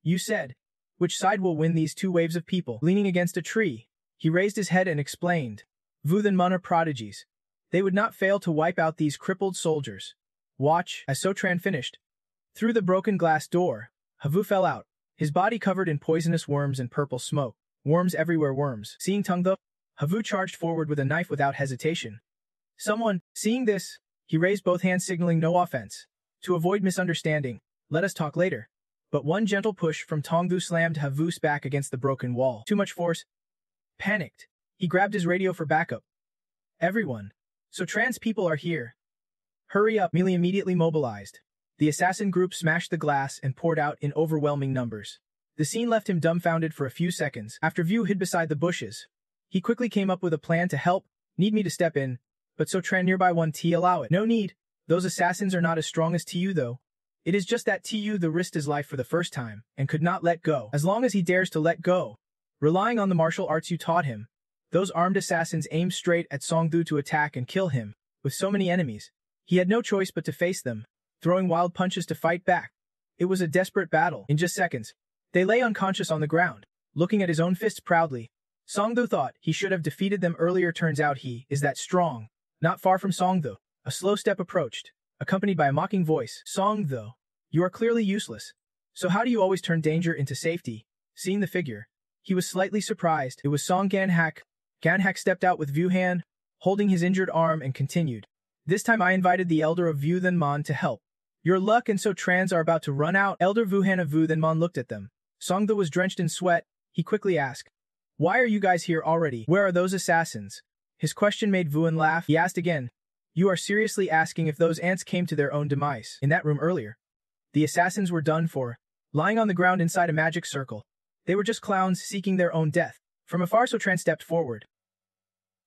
you said, which side will win these two waves of people? Leaning against a tree, he raised his head and explained, Vu and Mun are prodigies. They would not fail to wipe out these crippled soldiers. Watch. As So Tran finished, through the broken glass door, Havu fell out, his body covered in poisonous worms and purple smoke. Worms everywhere, worms. Seeing Tongda, Havu charged forward with a knife without hesitation. Someone, seeing this, he raised both hands signaling no offense. To avoid misunderstanding, let us talk later. But one gentle push from Tongvu slammed Havu's back against the broken wall. Too much force. Panicked, he grabbed his radio for backup. Everyone. So Tran's people are here. Hurry up. Melee immediately mobilized. The assassin group smashed the glass and poured out in overwhelming numbers. The scene left him dumbfounded for a few seconds. After Vu hid beside the bushes, he quickly came up with a plan to help. Need me to step in, but So Tran nearby one T allow it. No need. Those assassins are not as strong as Tu though. It is just that Tu the risked his life for the first time and could not let go. As long as he dares to let go, relying on the martial arts you taught him, those armed assassins aimed straight at Songdu to attack and kill him. With so many enemies, he had no choice but to face them, throwing wild punches to fight back. It was a desperate battle. In just seconds, they lay unconscious on the ground, looking at his own fists proudly. Songdu thought he should have defeated them earlier. Turns out he is that strong. Not far from Songdu, a slow step approached, accompanied by a mocking voice. Songdu, you are clearly useless. So how do you always turn danger into safety? Seeing the figure, he was slightly surprised. It was Song Ganhak. Ganhak stepped out with Vuhan, holding his injured arm, and continued. This time I invited the elder of Vu Than Mon to help. Your luck and So Trans are about to run out. Elder Vuhan of Vu Than Mon looked at them. Songda was drenched in sweat. He quickly asked, why are you guys here already? Where are those assassins? His question made Vuan laugh. He asked again, you are seriously asking if those ants came to their own demise? In that room earlier, the assassins were done for, lying on the ground inside a magic circle. They were just clowns seeking their own death. From afar So Tran stepped forward.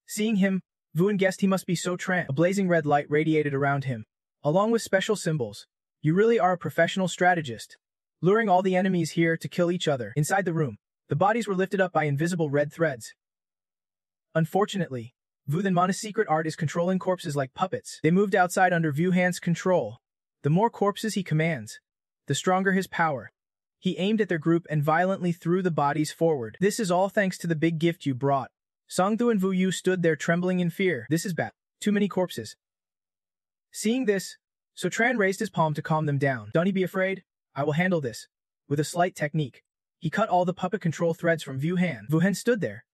Seeing him, Vuan guessed he must be So Tran. A blazing red light radiated around him, along with special symbols. You really are a professional strategist, luring all the enemies here to kill each other. Inside the room, the bodies were lifted up by invisible red threads. Unfortunately, Vu Than Mon's secret art is controlling corpses like puppets. They moved outside under Vuhan's control. The more corpses he commands, the stronger his power. He aimed at their group and violently threw the bodies forward. This is all thanks to the big gift you brought. Songdu and Vu Yu stood there trembling in fear. This is bad. Too many corpses. Seeing this, So Tran raised his palm to calm them down. Don't be afraid. I will handle this. With a slight technique, he cut all the puppet control threads from Vuhan. Vuhan stood there,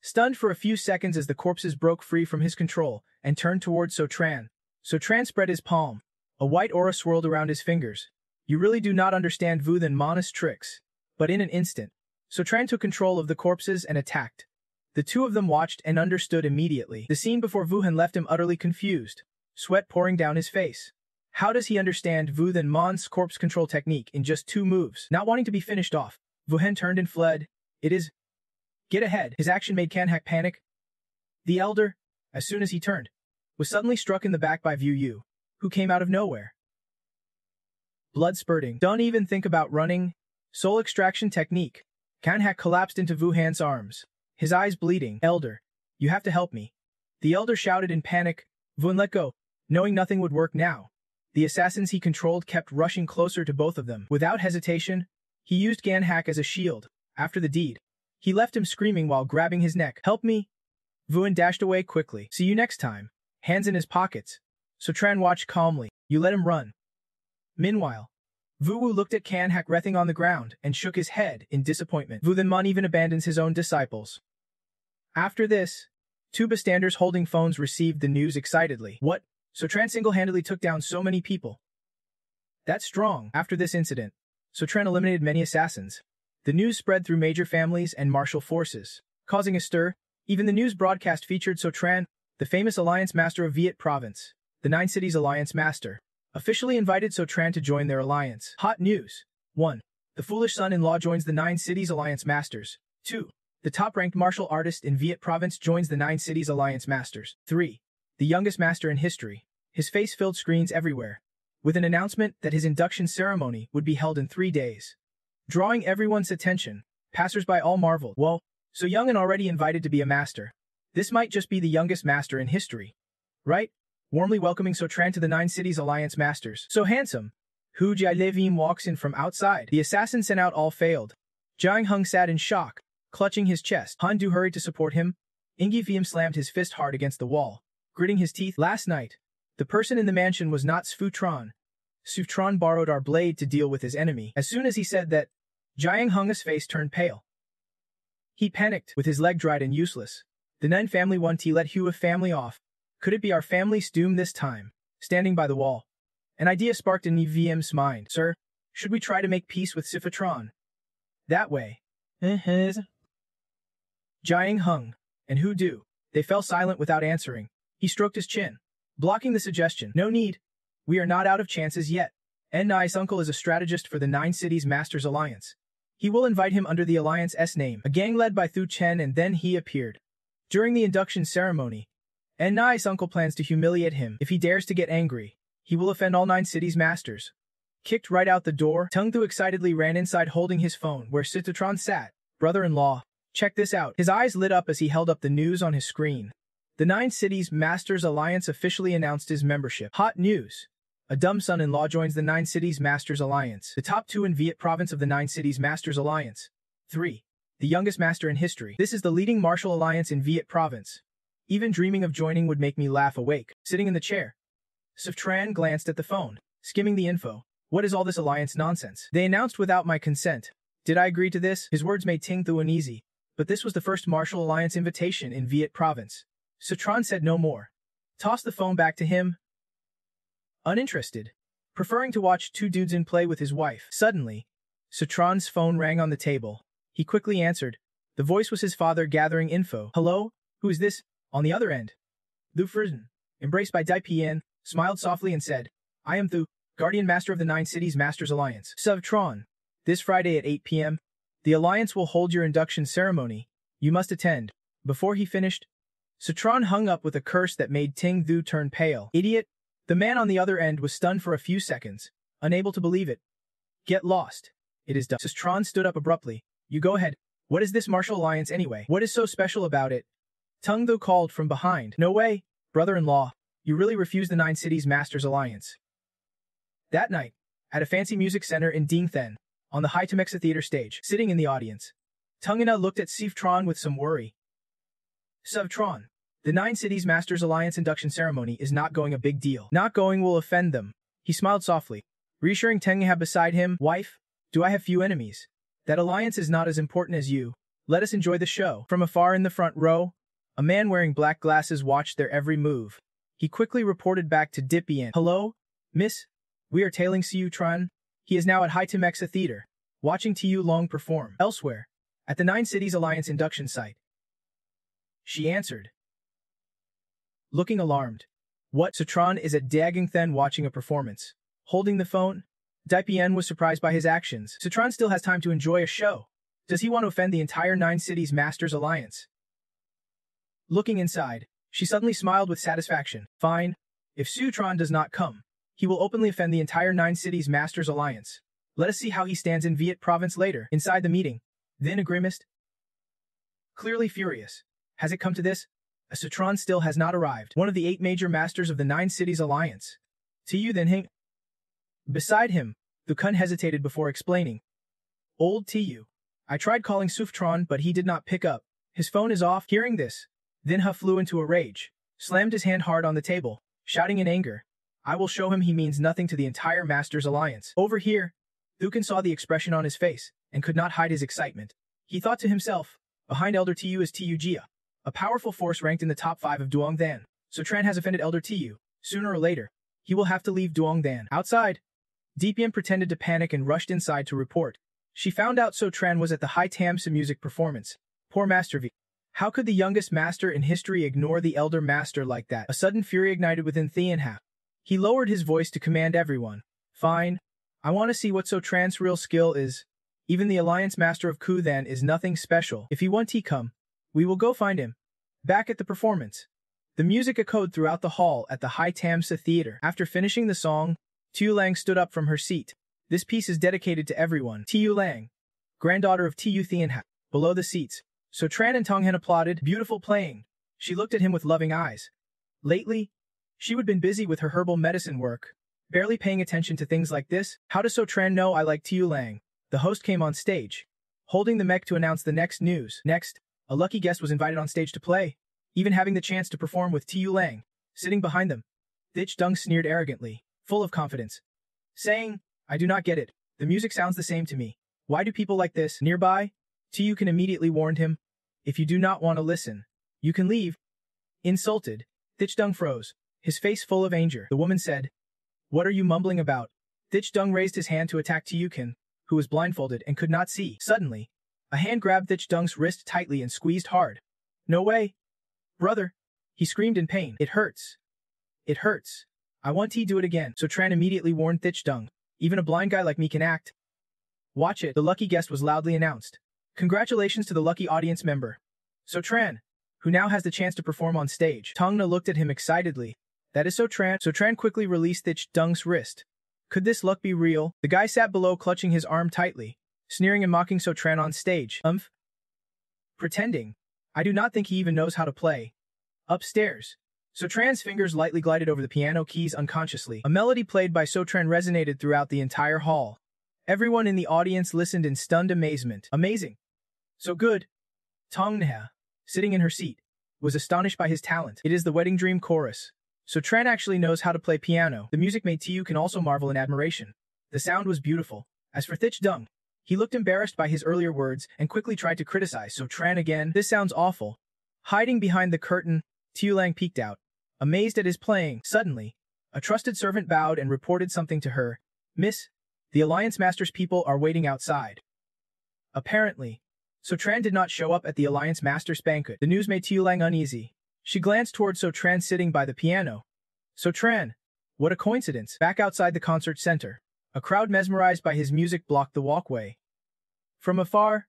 stunned for a few seconds as the corpses broke free from his control and turned towards So Tran. So Tran spread his palm. A white aura swirled around his fingers. You really do not understand Vu Than Mon's tricks. But in an instant, So Tran took control of the corpses and attacked. The two of them watched and understood immediately. The scene before Vuhan left him utterly confused, sweat pouring down his face. How does he understand Vu Than Mon's corpse control technique in just 2 moves? Not wanting to be finished off, Vuhan turned and fled. It is... Get ahead. His action made Kanhak panic. The elder, as soon as he turned, was suddenly struck in the back by Vu Yu, who came out of nowhere. Blood spurting. Don't even think about running. Soul extraction technique. Kanhak collapsed into Vuhan's arms, his eyes bleeding. Elder, you have to help me. The elder shouted in panic. Vuhan let go, knowing nothing would work now. The assassins he controlled kept rushing closer to both of them. Without hesitation, he used Ganhak as a shield. After the deed, he left him screaming while grabbing his neck. Help me! Vuan dashed away quickly. See you next time. Hands in his pockets. So Tran watched calmly. You let him run. Meanwhile, Vu Wu looked at Kan Hak writhing on the ground and shook his head in disappointment. Vu Than Mon even abandons his own disciples. After this, two bystanders holding phones received the news excitedly. What? So Tran single-handedly took down so many people. That's strong. After this incident, So Tran eliminated many assassins. The news spread through major families and martial forces, causing a stir. Even the news broadcast featured So Tran, the famous alliance master of Viet Province, the Nine Cities Alliance Master, officially invited So Tran to join their alliance. Hot news. 1. The foolish son-in-law joins the Nine Cities Alliance Masters. 2. The top-ranked martial artist in Viet Province joins the Nine Cities Alliance Masters. 3. The youngest master in history. His face filled screens everywhere, with an announcement that his induction ceremony would be held in 3 days. Drawing everyone's attention, passers-by all marveled. Whoa, so young and already invited to be a master. This might just be the youngest master in history. Right? Warmly welcoming So Tran to the Nine Cities Alliance Masters. So handsome. Hu Jialevim walks in from outside. The assassin sent out all failed. Jiang Hung sat in shock, clutching his chest. Han Du hurried to support him. Ingi Viem slammed his fist hard against the wall, gritting his teeth. Last night, the person in the mansion was not Sfu Tran. Sfu Tran borrowed our blade to deal with his enemy. As soon as he said that, Jiang Hung's face turned pale. He panicked, with his leg dried and useless. The Nen family want to let Hua family off. Could it be our family's doom this time? Standing by the wall, an idea sparked in VM's mind. Sir, should we try to make peace with Sifutron? That way. Jiang Hung and Hu Du. They fell silent without answering. He stroked his chin, blocking the suggestion. No need. We are not out of chances yet. Nai's uncle is a strategist for the Nine Cities Masters Alliance. He will invite him under the Alliance-S name. A gang led by Thu Chen, and then he appeared. During the induction ceremony, Nai's uncle plans to humiliate him. If he dares to get angry, he will offend all Nine Cities Masters. Kicked right out the door, Tung Thu excitedly ran inside holding his phone where Situtron sat. Brother-in-law, check this out. His eyes lit up as he held up the news on his screen. The Nine Cities Masters Alliance officially announced his membership. Hot news. A dumb son-in-law joins the Nine Cities Masters Alliance. The top 2 in Viet Province of the Nine Cities Masters Alliance. 3. The youngest master in history. This is the leading martial alliance in Viet Province. Even dreaming of joining would make me laugh awake. Sitting in the chair, Sif-Tran glanced at the phone, skimming the info. What is all this alliance nonsense? They announced without my consent. Did I agree to this? His words made Ting Thu uneasy. But this was the first martial alliance invitation in Viet Province. Sif-Tran said no more. Tossed the phone back to him. Uninterested. Preferring to watch two dudes in play with his wife. Suddenly, Sif-Tran's phone rang on the table. He quickly answered. The voice was his father gathering info. Hello? Who is this? On the other end, Thu Frizhen, embraced by Dai Pian, smiled softly and said, I am Thu, Guardian Master of the Nine Cities Masters Alliance. Sif-Tran, this Friday at 8 p.m., the Alliance will hold your induction ceremony. You must attend. Before he finished, Sif-Tran hung up with a curse that made Ting Thu turn pale. Idiot! The man on the other end was stunned for a few seconds, unable to believe it. Get lost. It is done. Sif-Tran stood up abruptly. You go ahead. What is this martial alliance anyway? What is so special about it? Tung Thu called from behind. No way, brother-in-law. You really refuse the Nine Cities Masters Alliance. That night, at a fancy music center in Dingthen, on the Haitemexa Theater stage, sitting in the audience, Tung Ina looked at Sif-Tran with some worry. Sif-Tran, the Nine Cities Masters Alliance induction ceremony is not going a big deal. Not going will offend them. He smiled softly, reassuring Teng Yiha beside him. Wife, do I have few enemies? That alliance is not as important as you. Let us enjoy the show. From afar in the front row, a man wearing black glasses watched their every move. He quickly reported back to Dipian. Hello, miss? We are tailing Siu Tran. He is now at Haitemexa Theater, watching Tu Long perform. Elsewhere, at the Nine Cities Alliance induction site. She answered, looking alarmed. What? Sitran is at Dagingthen watching a performance. Holding the phone, Dipian was surprised by his actions. Sitran still has time to enjoy a show. Does he want to offend the entire Nine Cities Masters Alliance? Looking inside, she suddenly smiled with satisfaction. Fine. If Sutron does not come, he will openly offend the entire Nine Cities Masters Alliance. Let us see how he stands in Viet Province later. Inside the meeting, then a grimaced. Clearly furious. Has it come to this? A Sutron still has not arrived. One of the 8 major masters of the Nine Cities Alliance. Tu then Hing. Beside him, the Kun hesitated before explaining. Old Tu. I tried calling Sutron, but he did not pick up. His phone is off. Hearing this, then He flew into a rage, slammed his hand hard on the table, shouting in anger, I will show him he means nothing to the entire Masters Alliance. Over here, Thuken saw the expression on his face, and could not hide his excitement. He thought to himself, behind Elder Tu is Tu Jia, a powerful force ranked in the top 5 of Duongdan. So Tran has offended Elder Tu. Sooner or later, he will have to leave Duongdan. Outside, Deepian pretended to panic and rushed inside to report. She found out So Tran was at the High Tamsa music performance. Poor Master V. How could the youngest master in history ignore the elder master like that? A sudden fury ignited within Theanha. He lowered his voice to command everyone. Fine. I want to see what So Tran's real skill is. Even the Alliance Master of Kuthan is nothing special. If he wants to come, we will go find him. Back at the performance. The music echoed throughout the hall at the High Tamsa Theater. After finishing the song, Tu Lang stood up from her seat. This piece is dedicated to everyone. Tu Lang, granddaughter of Tu Theanha. Below the seats, So Tran and Tonghen applauded. Beautiful playing. She looked at him with loving eyes. Lately, she had been busy with her herbal medicine work, barely paying attention to things like this. How does So Tran know I like Tu Lang? The host came on stage, holding the mech to announce the next news. Next, a lucky guest was invited on stage to play, even having the chance to perform with Tu Lang, sitting behind them. Thich Dung sneered arrogantly, full of confidence, saying, I do not get it. The music sounds the same to me. Why do people like this? Nearby, Tu can immediately warned him, if you do not want to listen, you can leave. Insulted, Thich Dung froze, his face full of anger. The woman said, what are you mumbling about? Thich Dung raised his hand to attack Tiyukin, who was blindfolded and could not see. Suddenly, a hand grabbed Thich Dung's wrist tightly and squeezed hard. No way! Brother! He screamed in pain. It hurts. It hurts. I want to do it again. So Tran immediately warned Thich Dung. Even a blind guy like me can act. Watch it. The lucky guest was loudly announced. Congratulations to the lucky audience member. So Tran, who now has the chance to perform on stage. Tongna looked at him excitedly. That is So Tran. So Tran quickly released Thich Dung's wrist. Could this luck be real? The guy sat below clutching his arm tightly, sneering and mocking So Tran on stage. Pretending. I do not think he even knows how to play. Upstairs. So Tran's fingers lightly glided over the piano keys unconsciously. A melody played by So Tran resonated throughout the entire hall. Everyone in the audience listened in stunned amazement. Amazing. So good. Tongneha, sitting in her seat, was astonished by his talent. It is the Wedding Dream Chorus. So Tran actually knows how to play piano. The music made Tiu can also marvel in admiration. The sound was beautiful. As for Thich Dung, he looked embarrassed by his earlier words and quickly tried to criticize So Tran again. This sounds awful. Hiding behind the curtain, Tiu Lang peeked out, amazed at his playing. Suddenly, a trusted servant bowed and reported something to her. Miss, the Alliance Master's people are waiting outside. Apparently, So Tran did not show up at the Alliance Master's banquet. The news made Tiu Lang uneasy. She glanced toward So Tran sitting by the piano. So Tran, what a coincidence. Back outside the concert center, a crowd mesmerized by his music blocked the walkway. From afar,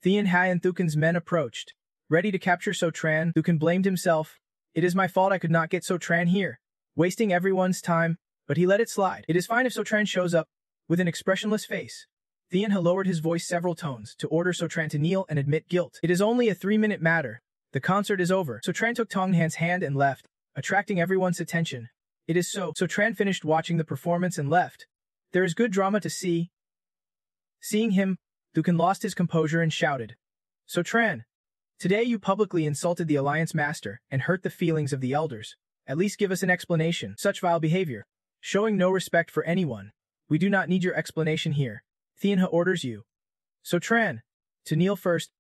Thean Hai and Thuken's men approached, ready to capture So Tran. Thuken blamed himself. It is my fault I could not get So Tran here, wasting everyone's time, but he let it slide. It is fine if So Tran shows up, with an expressionless face. Thean Ha lowered his voice several tones to order So Tran to kneel and admit guilt. It is only a 3-minute matter. The concert is over. So Tran took Tonghan's hand and left, attracting everyone's attention. It is so. So Tran finished watching the performance and left. There is good drama to see. Seeing him, Thuken lost his composure and shouted. So Tran, today you publicly insulted the Alliance Master and hurt the feelings of the elders. At least give us an explanation. Such vile behavior, showing no respect for anyone. We do not need your explanation here. Theanha orders you. So Tran, to kneel first,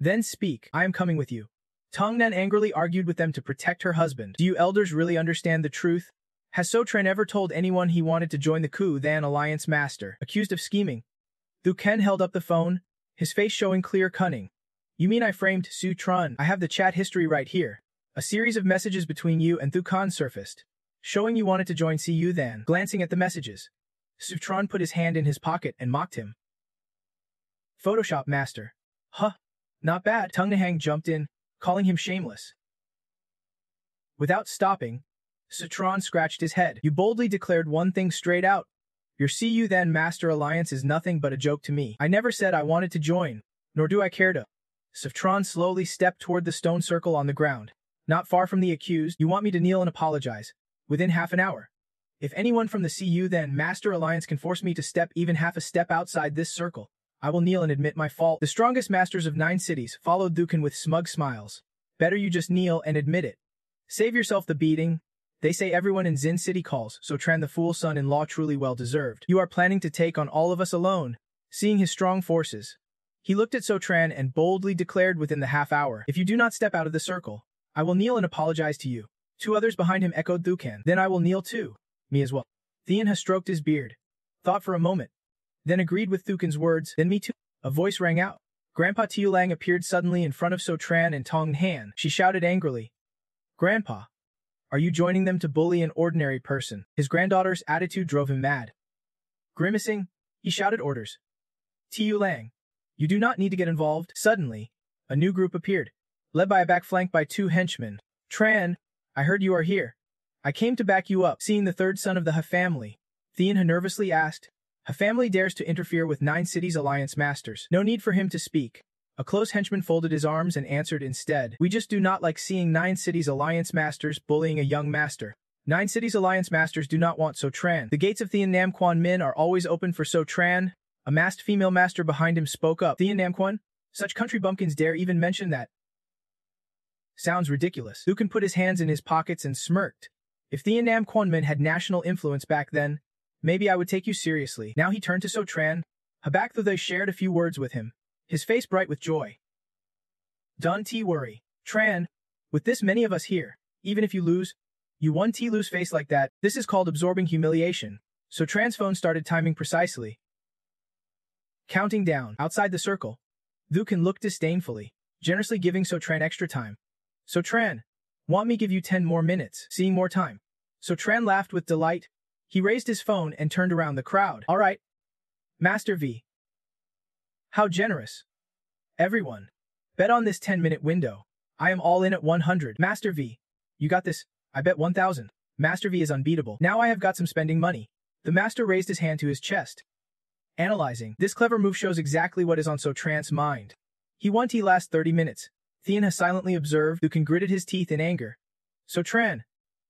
then speak. I am coming with you. Tongnan angrily argued with them to protect her husband. Do you elders really understand the truth? Has So Tran ever told anyone he wanted to join the Kuthan Alliance Master? Accused of scheming, Thuken held up the phone, his face showing clear cunning. You mean I framed Su Tran? I have the chat history right here. A series of messages between you and Thuken surfaced, showing you wanted to join Cu Than. Glancing at the messages, Su Tran put his hand in his pocket and mocked him. Photoshop Master. Huh. Not bad. Tungnahang jumped in, calling him shameless. Without stopping, Sutron scratched his head. You boldly declared one thing straight out. Your Cu Than Master Alliance is nothing but a joke to me. I never said I wanted to join, nor do I care to. Sutron slowly stepped toward the stone circle on the ground. Not far from the accused, you want me to kneel and apologize. Within half an hour. If anyone from the Cu Than Master Alliance can force me to step even half a step outside this circle, I will kneel and admit my fault. The strongest masters of 9 cities followed Thuken with smug smiles. Better you just kneel and admit it. Save yourself the beating, They say everyone in Xin City calls, so Tran the fool son-in-law truly well deserved. You are planning to take on all of us alone. Seeing his strong forces, he looked at So Tran and boldly declared within the half hour, if you do not step out of the circle, I will kneel and apologize to you. Two others behind him echoed Thukan. Then I will kneel too. Me as well. Thean has stroked his beard, thought for a moment, then agreed with Thukan's words, then me too. A voice rang out. Grandpa Tiu Lang appeared suddenly in front of So Tran and Tong Han. She shouted angrily, Grandpa, are you joining them to bully an ordinary person? His granddaughter's attitude drove him mad. Grimacing, he shouted orders. Tiu Lang, you do not need to get involved. Suddenly, a new group appeared, led by a back flanked by two henchmen. Tran, I heard you are here. I came to back you up. Seeing the third son of the Ha family, Thean nervously asked, Ha family dares to interfere with 9 cities alliance masters. No need for him to speak. A close henchman folded his arms and answered instead, we just do not like seeing 9 cities alliance masters bullying a young master. 9 cities alliance masters do not want So Tran. The gates of Thean Nam Quan Min are always open for So Tran. A masked female master behind him spoke up. Thean Nam Quan? Such country bumpkins dare even mention that? Sounds ridiculous. Thukan put his hands in his pockets and smirked. If Thean Nam Quan Min had national influence back then, maybe I would take you seriously. Now he turned to So Tran. Habak though they shared a few words with him, his face bright with joy. Don't worry, Tran. With this many of us here, even if you lose, you won't lose face like that. This is called absorbing humiliation. So Tran's phone started timing precisely. Counting down. Outside the circle, Thukan looked disdainfully, generously giving So Tran extra time. So Tran, want me give you 10 more minutes? Seeing more time. So Tran laughed with delight. He raised his phone and turned around the crowd. All right. Master V. How generous. Everyone, bet on this 10-minute window. I am all in at 100. Master V. You got this. I bet 1,000. Master V is unbeatable. Now I have got some spending money. The master raised his hand to his chest. Analyzing. This clever move shows exactly what is on So Tran's mind. He want to last 30 minutes. Thean has silently observed. Thukan gritted his teeth in anger. So Tran,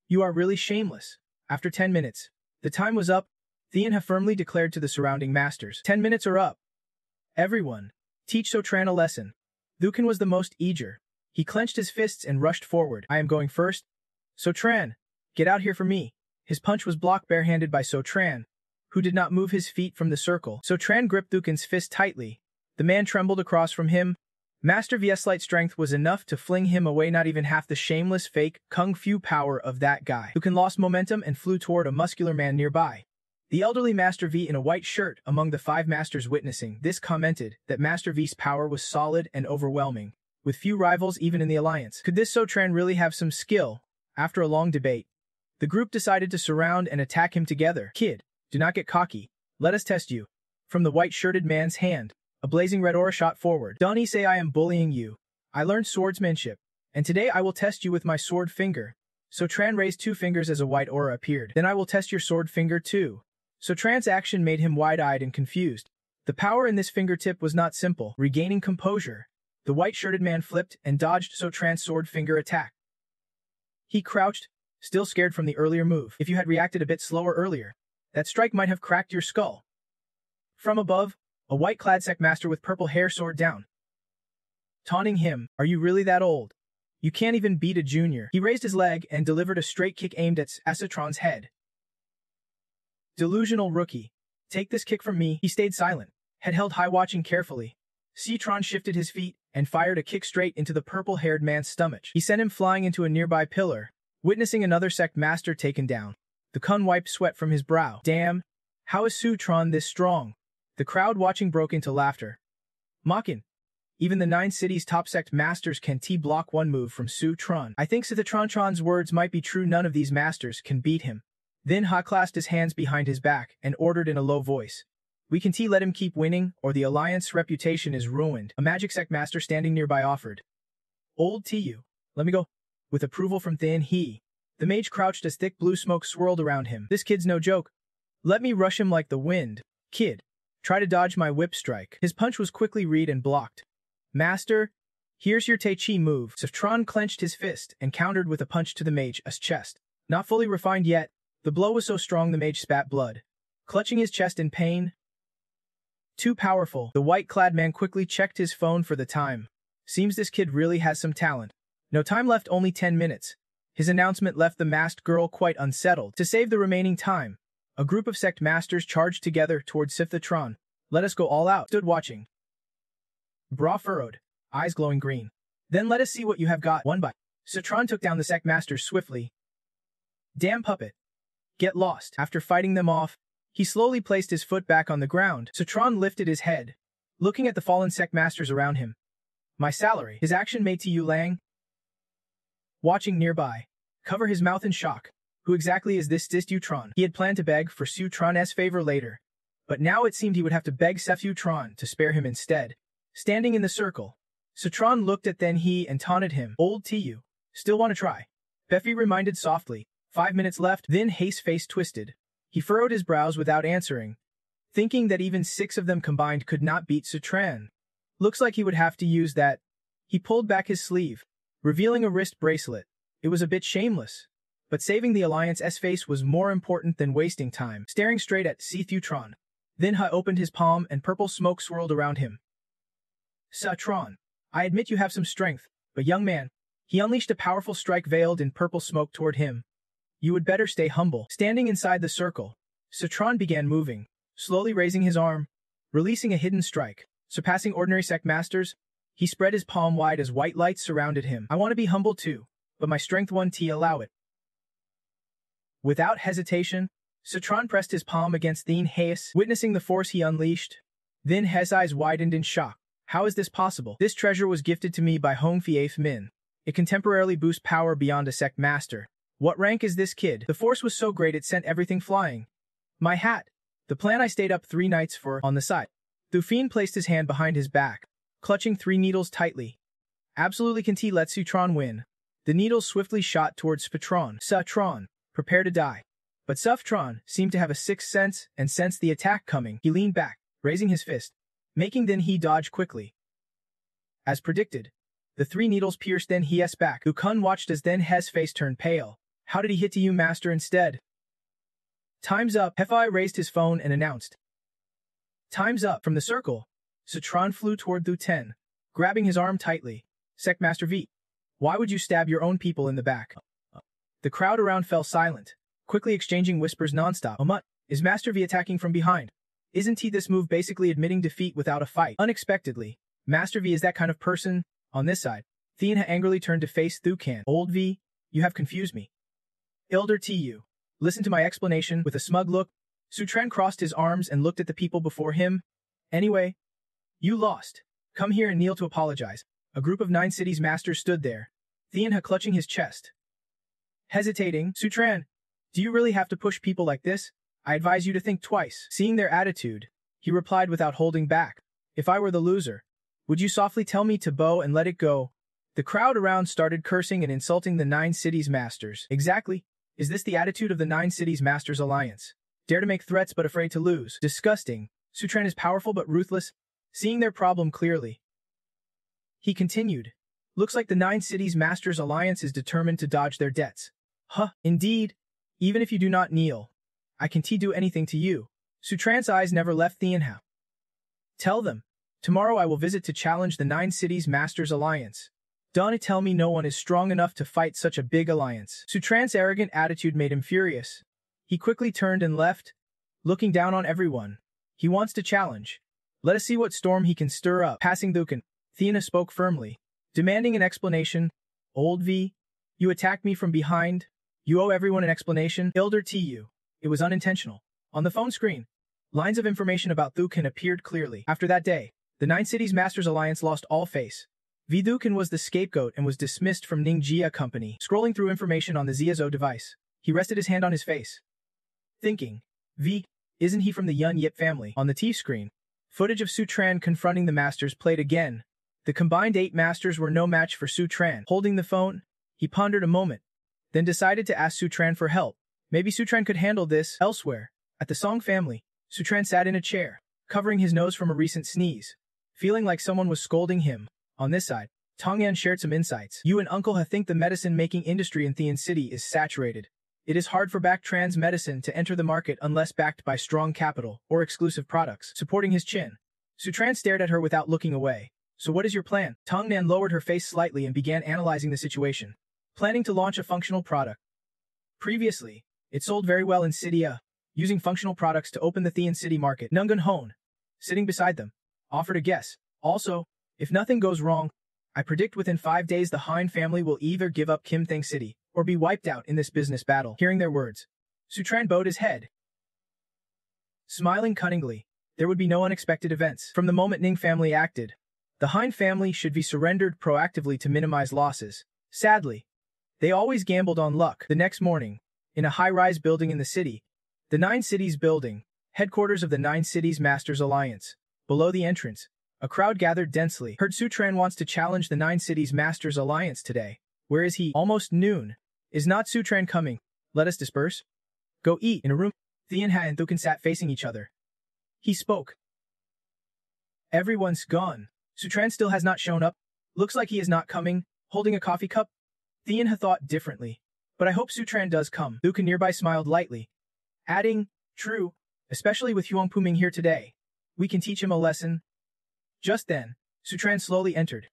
you are really shameless. After 10 minutes, the time was up. Thean have firmly declared to the surrounding masters. 10 minutes are up. Everyone, teach So Tran a lesson. Thukan was the most eager. He clenched his fists and rushed forward. I am going first. So Tran, get out here for me. His punch was blocked barehanded by So Tran, who did not move his feet from the circle. So Tran gripped Thukan's fist tightly. The man trembled across from him. Master V's slight strength was enough to fling him away, not even half the shameless fake kung fu power of that guy. Thukan lost momentum and flew toward a muscular man nearby. The elderly Master V in a white shirt among the 5 masters witnessing this commented that Master V's power was solid and overwhelming, with few rivals even in the alliance. Could this So Tran really have some skill? After a long debate, the group decided to surround and attack him together. Kid, do not get cocky. Let us test you. From the white-shirted man's hand, a blazing red aura shot forward. Don't say I am bullying you. I learned swordsmanship, and today I will test you with my sword finger. So Tran raised 2 fingers as a white aura appeared. Then I will test your sword finger too. So Tran's action made him wide-eyed and confused. The power in this fingertip was not simple. Regaining composure, the white-shirted man flipped and dodged So Tran's sword finger attack. He crouched, still scared from the earlier move. If you had reacted a bit slower earlier, that strike might have cracked your skull. From above, a white-clad sect master with purple hair soared down, taunting him. Are you really that old? You can't even beat a junior. He raised his leg and delivered a straight kick aimed at Asatron's head. Delusional rookie. Take this kick from me. He stayed silent, head held high, watching carefully. Citron shifted his feet and fired a kick straight into the purple-haired man's stomach. He sent him flying into a nearby pillar. Witnessing another sect master taken down, the Kun wiped sweat from his brow. Damn, how is Citron this strong? The crowd watching broke into laughter. Mocking. Even the 9 cities' top sect masters can block one move from Citron. I think Citron's words might be true. None of these masters can beat him. Then Ha clasped his hands behind his back and ordered in a low voice. We can let him keep winning, or the alliance reputation is ruined. A magic sect master standing nearby offered. Old Tu, let me go. With approval from Thin He, the mage crouched as thick blue smoke swirled around him. This kid's no joke. Let me rush him like the wind. Kid, try to dodge my whip strike. His punch was quickly read and blocked. Master, here's your Tai Chi move. Citron clenched his fist and countered with a punch to the mage's chest. Not fully refined yet, the blow was so strong the mage spat blood, clutching his chest in pain. Too powerful. The white-clad man quickly checked his phone for the time. Seems this kid really has some talent. No time left, only 10 minutes. His announcement left the masked girl quite unsettled. To save the remaining time, a group of sect masters charged together towards Siphthatron. Let us go all out. Stood watching. Brow furrowed, eyes glowing green. Then let us see what you have got. One by. Citron took down the sect masters swiftly. Damn puppet. Get lost. After fighting them off, he slowly placed his foot back on the ground. Citron lifted his head, looking at the fallen sect masters around him. My salary. His action made to Yu Lang. Watching nearby, cover his mouth in shock. Who exactly is this Situtron? He had planned to beg for Sutron's favor later, but now it seemed he would have to beg Situtron to spare him instead. Standing in the circle, Citron looked at then he and taunted him. Old Tu. Still want to try? Befi reminded softly. 5 minutes left. Then Hase's face twisted. He furrowed his brows without answering, thinking that even 6 of them combined could not beat Citron. Looks like he would have to use that. He pulled back his sleeve, revealing a wrist bracelet. It was a bit shameless, but saving the Alliance's face was more important than wasting time. Staring straight at Situtron, then Ha opened his palm and purple smoke swirled around him. Citron, I admit you have some strength, but young man, he unleashed a powerful strike veiled in purple smoke toward him. You would better stay humble. Standing inside the circle, Citron began moving, slowly raising his arm, releasing a hidden strike. Surpassing ordinary sect masters, he spread his palm wide as white lights surrounded him. I want to be humble too, but my strength won't allow it. Without hesitation, Citron pressed his palm against Thien Hase, witnessing the force he unleashed. Then He's eyes widened in shock. How is this possible? This treasure was gifted to me by Hong Fief Min. It can temporarily boost power beyond a sect master. What rank is this kid? The force was so great it sent everything flying. My hat. The plan I stayed up 3 nights for, on the side. Thufine placed his hand behind his back, clutching 3 needles tightly. Absolutely can T let Citron win. The needles swiftly shot towards Citron. Citron, prepare to die. But Citron seemed to have a sixth sense and sensed the attack coming. He leaned back, raising his fist, making then he dodge quickly. As predicted, the 3 needles pierced then He's back. Ukun watched as then He's face turned pale. How did he hit you, master, instead? Time's up. Hefei raised his phone and announced. Time's up. From the circle, Citron flew toward Thu Ten, grabbing his arm tightly. Sectmaster V, why would you stab your own people in the back? The crowd around fell silent, quickly exchanging whispers nonstop. Amut, is Master V attacking from behind? Isn't he this move basically admitting defeat without a fight? Unexpectedly, Master V is that kind of person. On this side, Thien angrily turned to face Thukan. Old V, you have confused me. Elder Tu, listen to my explanation. With a smug look, Sutran crossed his arms and looked at the people before him. Anyway, you lost. Come here and kneel to apologize. A group of 9 cities masters stood there, Thien clutching his chest. Hesitating, Sutran, do you really have to push people like this? I advise you to think twice. Seeing their attitude, he replied without holding back. If I were the loser, would you softly tell me to bow and let it go? The crowd around started cursing and insulting the 9 cities masters. Exactly. Is this the attitude of the 9 cities masters alliance? Dare to make threats but afraid to lose. Disgusting. Sutran is powerful but ruthless. Seeing their problem clearly, he continued. Looks like the 9 cities masters alliance is determined to dodge their debts. Huh, indeed. Even if you do not kneel, I can do anything to you. Sutran's eyes never left Thien. Tell them, tomorrow I will visit to challenge the 9 cities masters alliance. Don't tell me no one is strong enough to fight such a big alliance. Sutran's arrogant attitude made him furious. He quickly turned and left, looking down on everyone. He wants to challenge. Let us see what storm he can stir up. Passing Thukan, Thien spoke firmly, demanding an explanation. Old V, you attacked me from behind. You owe everyone an explanation. Elder Tu, it was unintentional. On the phone screen, lines of information about Thukan appeared clearly. After that day, the 9 cities masters alliance lost all face. Thukan was the scapegoat and was dismissed from Ningjia Company. Scrolling through information on the Ziazo device, he rested his hand on his face, thinking, V, isn't he from the Yun Yip family? On the TV screen, footage of Sutran confronting the masters played again. The combined 8 masters were no match for Sutran. Holding the phone, he pondered a moment, then decided to ask Sutran for help. Maybe Sutran could handle this. Elsewhere, at the Song family, Sutran sat in a chair, covering his nose from a recent sneeze, feeling like someone was scolding him. On this side, Tongyan shared some insights. You and Uncle Ha think the medicine-making industry in Thien City is saturated. It is hard for back-trans medicine to enter the market unless backed by strong capital or exclusive products. Supporting his chin, Sutran stared at her without looking away. So what is your plan? Tongnan lowered her face slightly and began analyzing the situation. planning to launch a functional product. Previously, it sold very well in City A, using functional products to open the Thean City market. Nungun Hone, sitting beside them, offered a guess. Also, if nothing goes wrong, I predict within 5 days the Han family will either give up Kim Thang City or be wiped out in this business battle. Hearing their words, Sutran bowed his head, smiling cunningly. There would be no unexpected events. From the moment Ning family acted, the Han family should be surrendered proactively to minimize losses. Sadly, they always gambled on luck. The next morning, in a high-rise building in the city, the Nine Cities building, headquarters of the Nine Cities Masters Alliance, below the entrance, a crowd gathered densely. Heard Sutran wants to challenge the Nine Cities Masters Alliance today. Where is he? Almost noon. Is not Sutran coming? Let us disperse. Go eat. In a room, Thean Ha and Thukan sat facing each other. He spoke. Everyone's gone. Sutran still has not shown up. Looks like he is not coming. Holding a coffee cup? Thean Ha thought differently. But I hope Sutran does come. Thukan nearby smiled lightly, adding, true, especially with Huang Puming here today. We can teach him a lesson. Just then, Sutran slowly entered,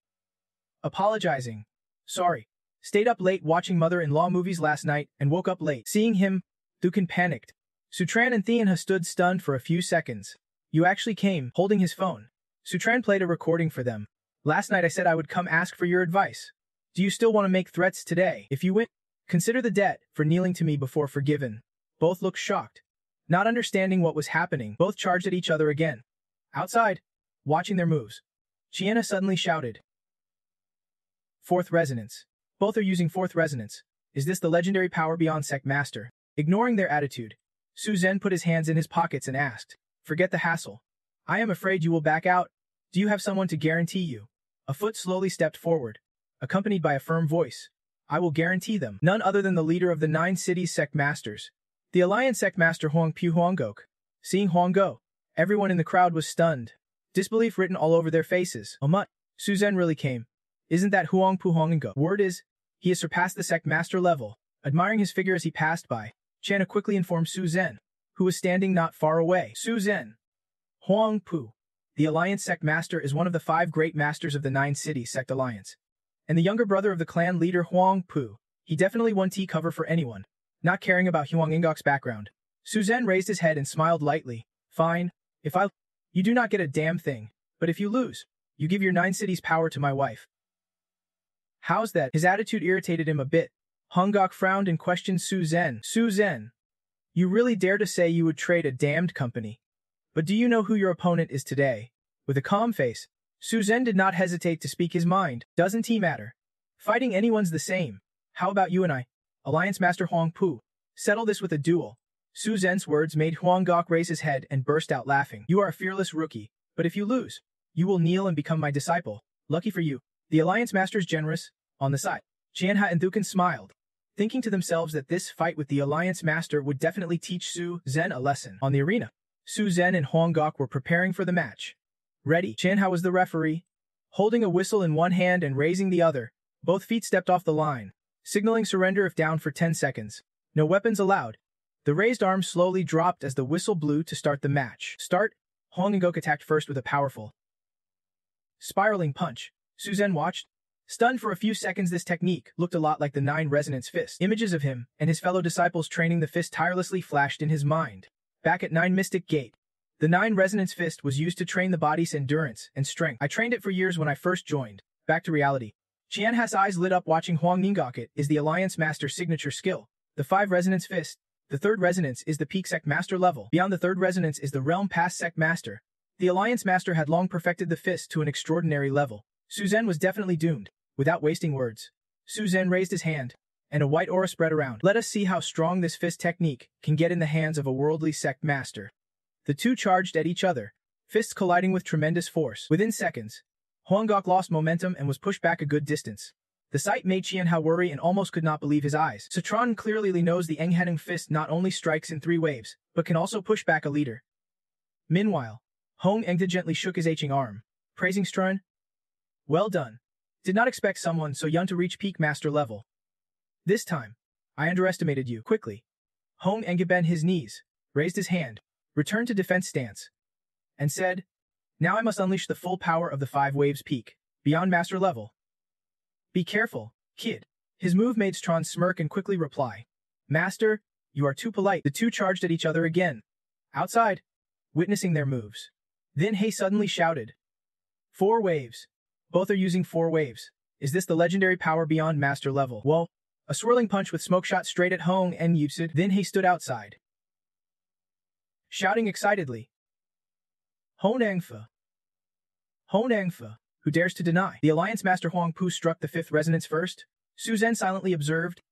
apologizing. Sorry. Stayed up late watching mother-in-law movies last night and woke up late. Seeing him, Thukan panicked. Sutran and Thean Ha stood stunned for a few seconds. You actually came, holding his phone. Sutran played a recording for them. Last night I said I would come ask for your advice. Do you still want to make threats today? If you win, consider the debt for kneeling to me before forgiven. Both looked shocked. Not understanding what was happening, both charged at each other again. Outside, watching their moves, Chiena suddenly shouted. Fourth resonance. Both are using fourth resonance. Is this the legendary power beyond Sect Master? Ignoring their attitude, Su Zhen put his hands in his pockets and asked, forget the hassle. I am afraid you will back out. Do you have someone to guarantee you? A foot slowly stepped forward, accompanied by a firm voice. I will guarantee them. None other than the leader of the 9 cities Sect Masters, the Alliance Sect Master Huang Pu Huanggok. Seeing Huang Go, everyone in the crowd was stunned, disbelief written all over their faces. Mut, Su Zhen really came. Isn't that Huang Pu Huanggok? Word is, he has surpassed the Sect Master level. Admiring his figure as he passed by, Channa quickly informed Su Zhen, who was standing not far away. Su Zhen. Huang Pu. The Alliance Sect Master is one of the 5 great masters of the 9 City Sect Alliance, and the younger brother of the clan leader Huang Pu. He definitely won tea cover for anyone, not caring about Huang Ingok's background. Su Zhen raised his head and smiled lightly. Fine, if I... You do not get a damn thing, but if you lose, you give your 9 cities power to my wife. How's that? His attitude irritated him a bit. Hongok frowned and questioned Su Zhen. Su Zhen, you really dare to say you would trade a damned company? But do you know who your opponent is today? With a calm face, Su Zhen did not hesitate to speak his mind. Doesn't he matter? Fighting anyone's the same. How about you and I? Alliance Master Huang Pu. Settle this with a duel. Su Zhen's words made Huang Gok raise his head and burst out laughing. You are a fearless rookie, but if you lose, you will kneel and become my disciple. Lucky for you. The Alliance Master's generous. On the side, Qianha and Thukan smiled, thinking to themselves that this fight with the Alliance Master would definitely teach Su Zhen a lesson. On the arena, Su Zhen and Huang Gok were preparing for the match. Ready. Qianha was the referee, holding a whistle in one hand and raising the other. Both feet stepped off the line, signaling surrender if down for 10 seconds. No weapons allowed. The raised arm slowly dropped as the whistle blew to start the match. Start. Huang Ingok attacked first with a powerful spiraling punch. Su Zhen watched, stunned for a few seconds. This technique looked a lot like the 9 Resonance Fist. Images of him and his fellow disciples training the fist tirelessly flashed in his mind. Back at 9 Mystic Gate, the 9 Resonance Fist was used to train the body's endurance and strength. I trained it for years when I first joined. Back to reality. Qianha's eyes lit up watching Huang Ningok. It is the Alliance Master's signature skill. The 5 Resonance Fist. The 3rd Resonance is the peak Sect Master level. Beyond the 3rd Resonance is the Realm Pass Sect Master. The Alliance Master had long perfected the fist to an extraordinary level. Su Zhen was definitely doomed. Without wasting words, Su Zhen raised his hand, and a white aura spread around. Let us see how strong this fist technique can get in the hands of a worldly Sect Master. The two charged at each other, fists colliding with tremendous force. Within seconds, Huang Gok lost momentum and was pushed back a good distance. The sight made Qianhao worry and almost could not believe his eyes. Citron clearly knows the Engheading fist not only strikes in 3 waves, but can also push back a leader. Meanwhile, Hong Engda gently shook his aching arm, praising Strun. Well done. Did not expect someone so young to reach peak master level. This time, I underestimated you. Quickly, Hong Engda bent his knees, raised his hand, returned to defense stance, and said, now I must unleash the full power of the 5 waves peak, beyond master level. Be careful, kid. His move made Tron smirk and quickly reply, "Master, you are too polite." The two charged at each other again. Outside, witnessing their moves. Then Hei suddenly shouted, "4 waves. Both are using 4 waves. Is this the legendary power beyond master level?" Whoa. A swirling punch with smoke shot straight at Hong and Yusid. Then Hei stood outside, shouting excitedly, "Honangfa! Honangfa! Who dares to deny?" The Alliance Master Huang Pu struck the 5th resonance first. Su Zhen silently observed,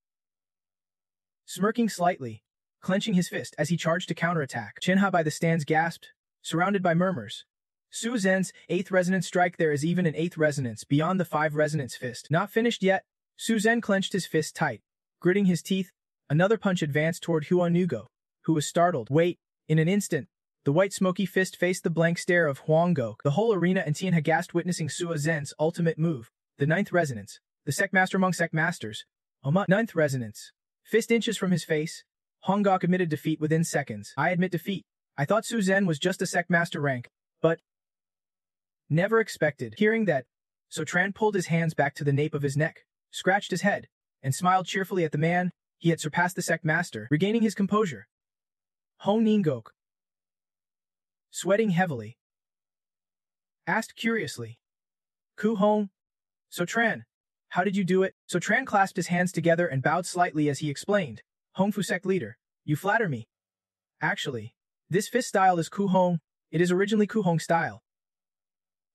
smirking slightly, clenching his fist as he charged to counterattack. Chenha by the stands gasped, surrounded by murmurs. Su Zhen's 8th resonance strike. There is even an 8th resonance beyond the 5 resonance fist. Not finished yet. Su Zhen clenched his fist tight, gritting his teeth. Another punch advanced toward Huan Nugo, who was startled. Wait. In an instant, the white smoky fist faced the blank stare of Huang Gok. The whole arena and Tian had gasped witnessing Su Zhen's ultimate move, the 9th resonance. The Sect Master among Sect Masters. 9th resonance. Fist inches from his face. Huang Gok admitted defeat within seconds. "I admit defeat. I thought Su Zhen was just a Sect Master rank, but never expected." Hearing that, So Tran pulled his hands back to the nape of his neck, scratched his head, and smiled cheerfully at the man. He had surpassed the Sect Master, regaining his composure. Hong Ningok, sweating heavily, asked curiously, "Ku Hong? So Tran, how did you do it?" So Tran clasped his hands together and bowed slightly as he explained, "Hong Fu Sect leader, you flatter me. Actually, this fist style is Ku Hong. It is originally Ku Hong style."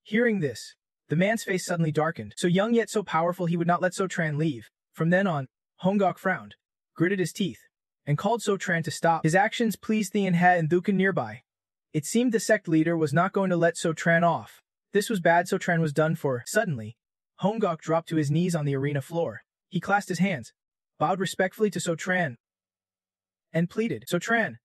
Hearing this, the man's face suddenly darkened. So young yet so powerful, he would not let So Tran leave. From then on, Hong Gok frowned, gritted his teeth, and called So Tran to stop. His actions pleased Thian He and Thuken nearby. It seemed the sect leader was not going to let So Tran off. This was bad. So Tran was done for. Suddenly, Hong Gok dropped to his knees on the arena floor. He clasped his hands, bowed respectfully to So Tran, and pleaded, "So Tran,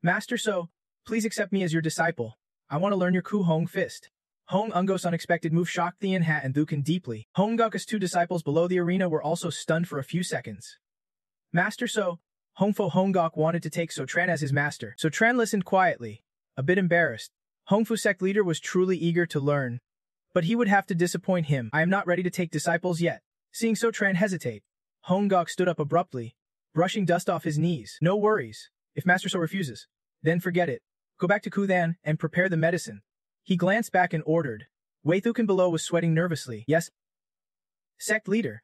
Master So, please accept me as your disciple. I want to learn your Ku Hong fist." Hong Ungok's unexpected move shocked Thian He and Thuken deeply. Hong Gok's 2 disciples below the arena were also stunned for a few seconds. "Master So," Hong Gok wanted to take So Tran as his master. So Tran listened quietly, a bit embarrassed. Hong Fu sect leader was truly eager to learn, but he would have to disappoint him. "I am not ready to take disciples yet." Seeing So Tran hesitate, Hong Gok stood up abruptly, brushing dust off his knees. "No worries. If Master So refuses, then forget it. Go back to Kuthan and prepare the medicine." He glanced back and ordered. Wei Thuken below was sweating nervously. "Yes, sect leader."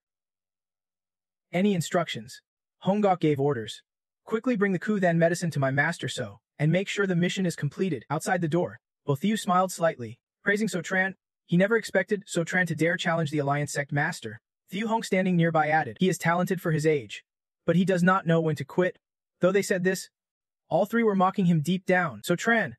"Any instructions?" Hong Gok gave orders. "Quickly bring the Kuthan medicine to my master So, and make sure the mission is completed." Outside the door, both Thiu smiled slightly, praising So Tran. He never expected So Tran to dare challenge the Alliance sect master. Thiu Hong standing nearby added, "He is talented for his age, but he does not know when to quit." Though they said this, all 3 were mocking him deep down. "So Tran,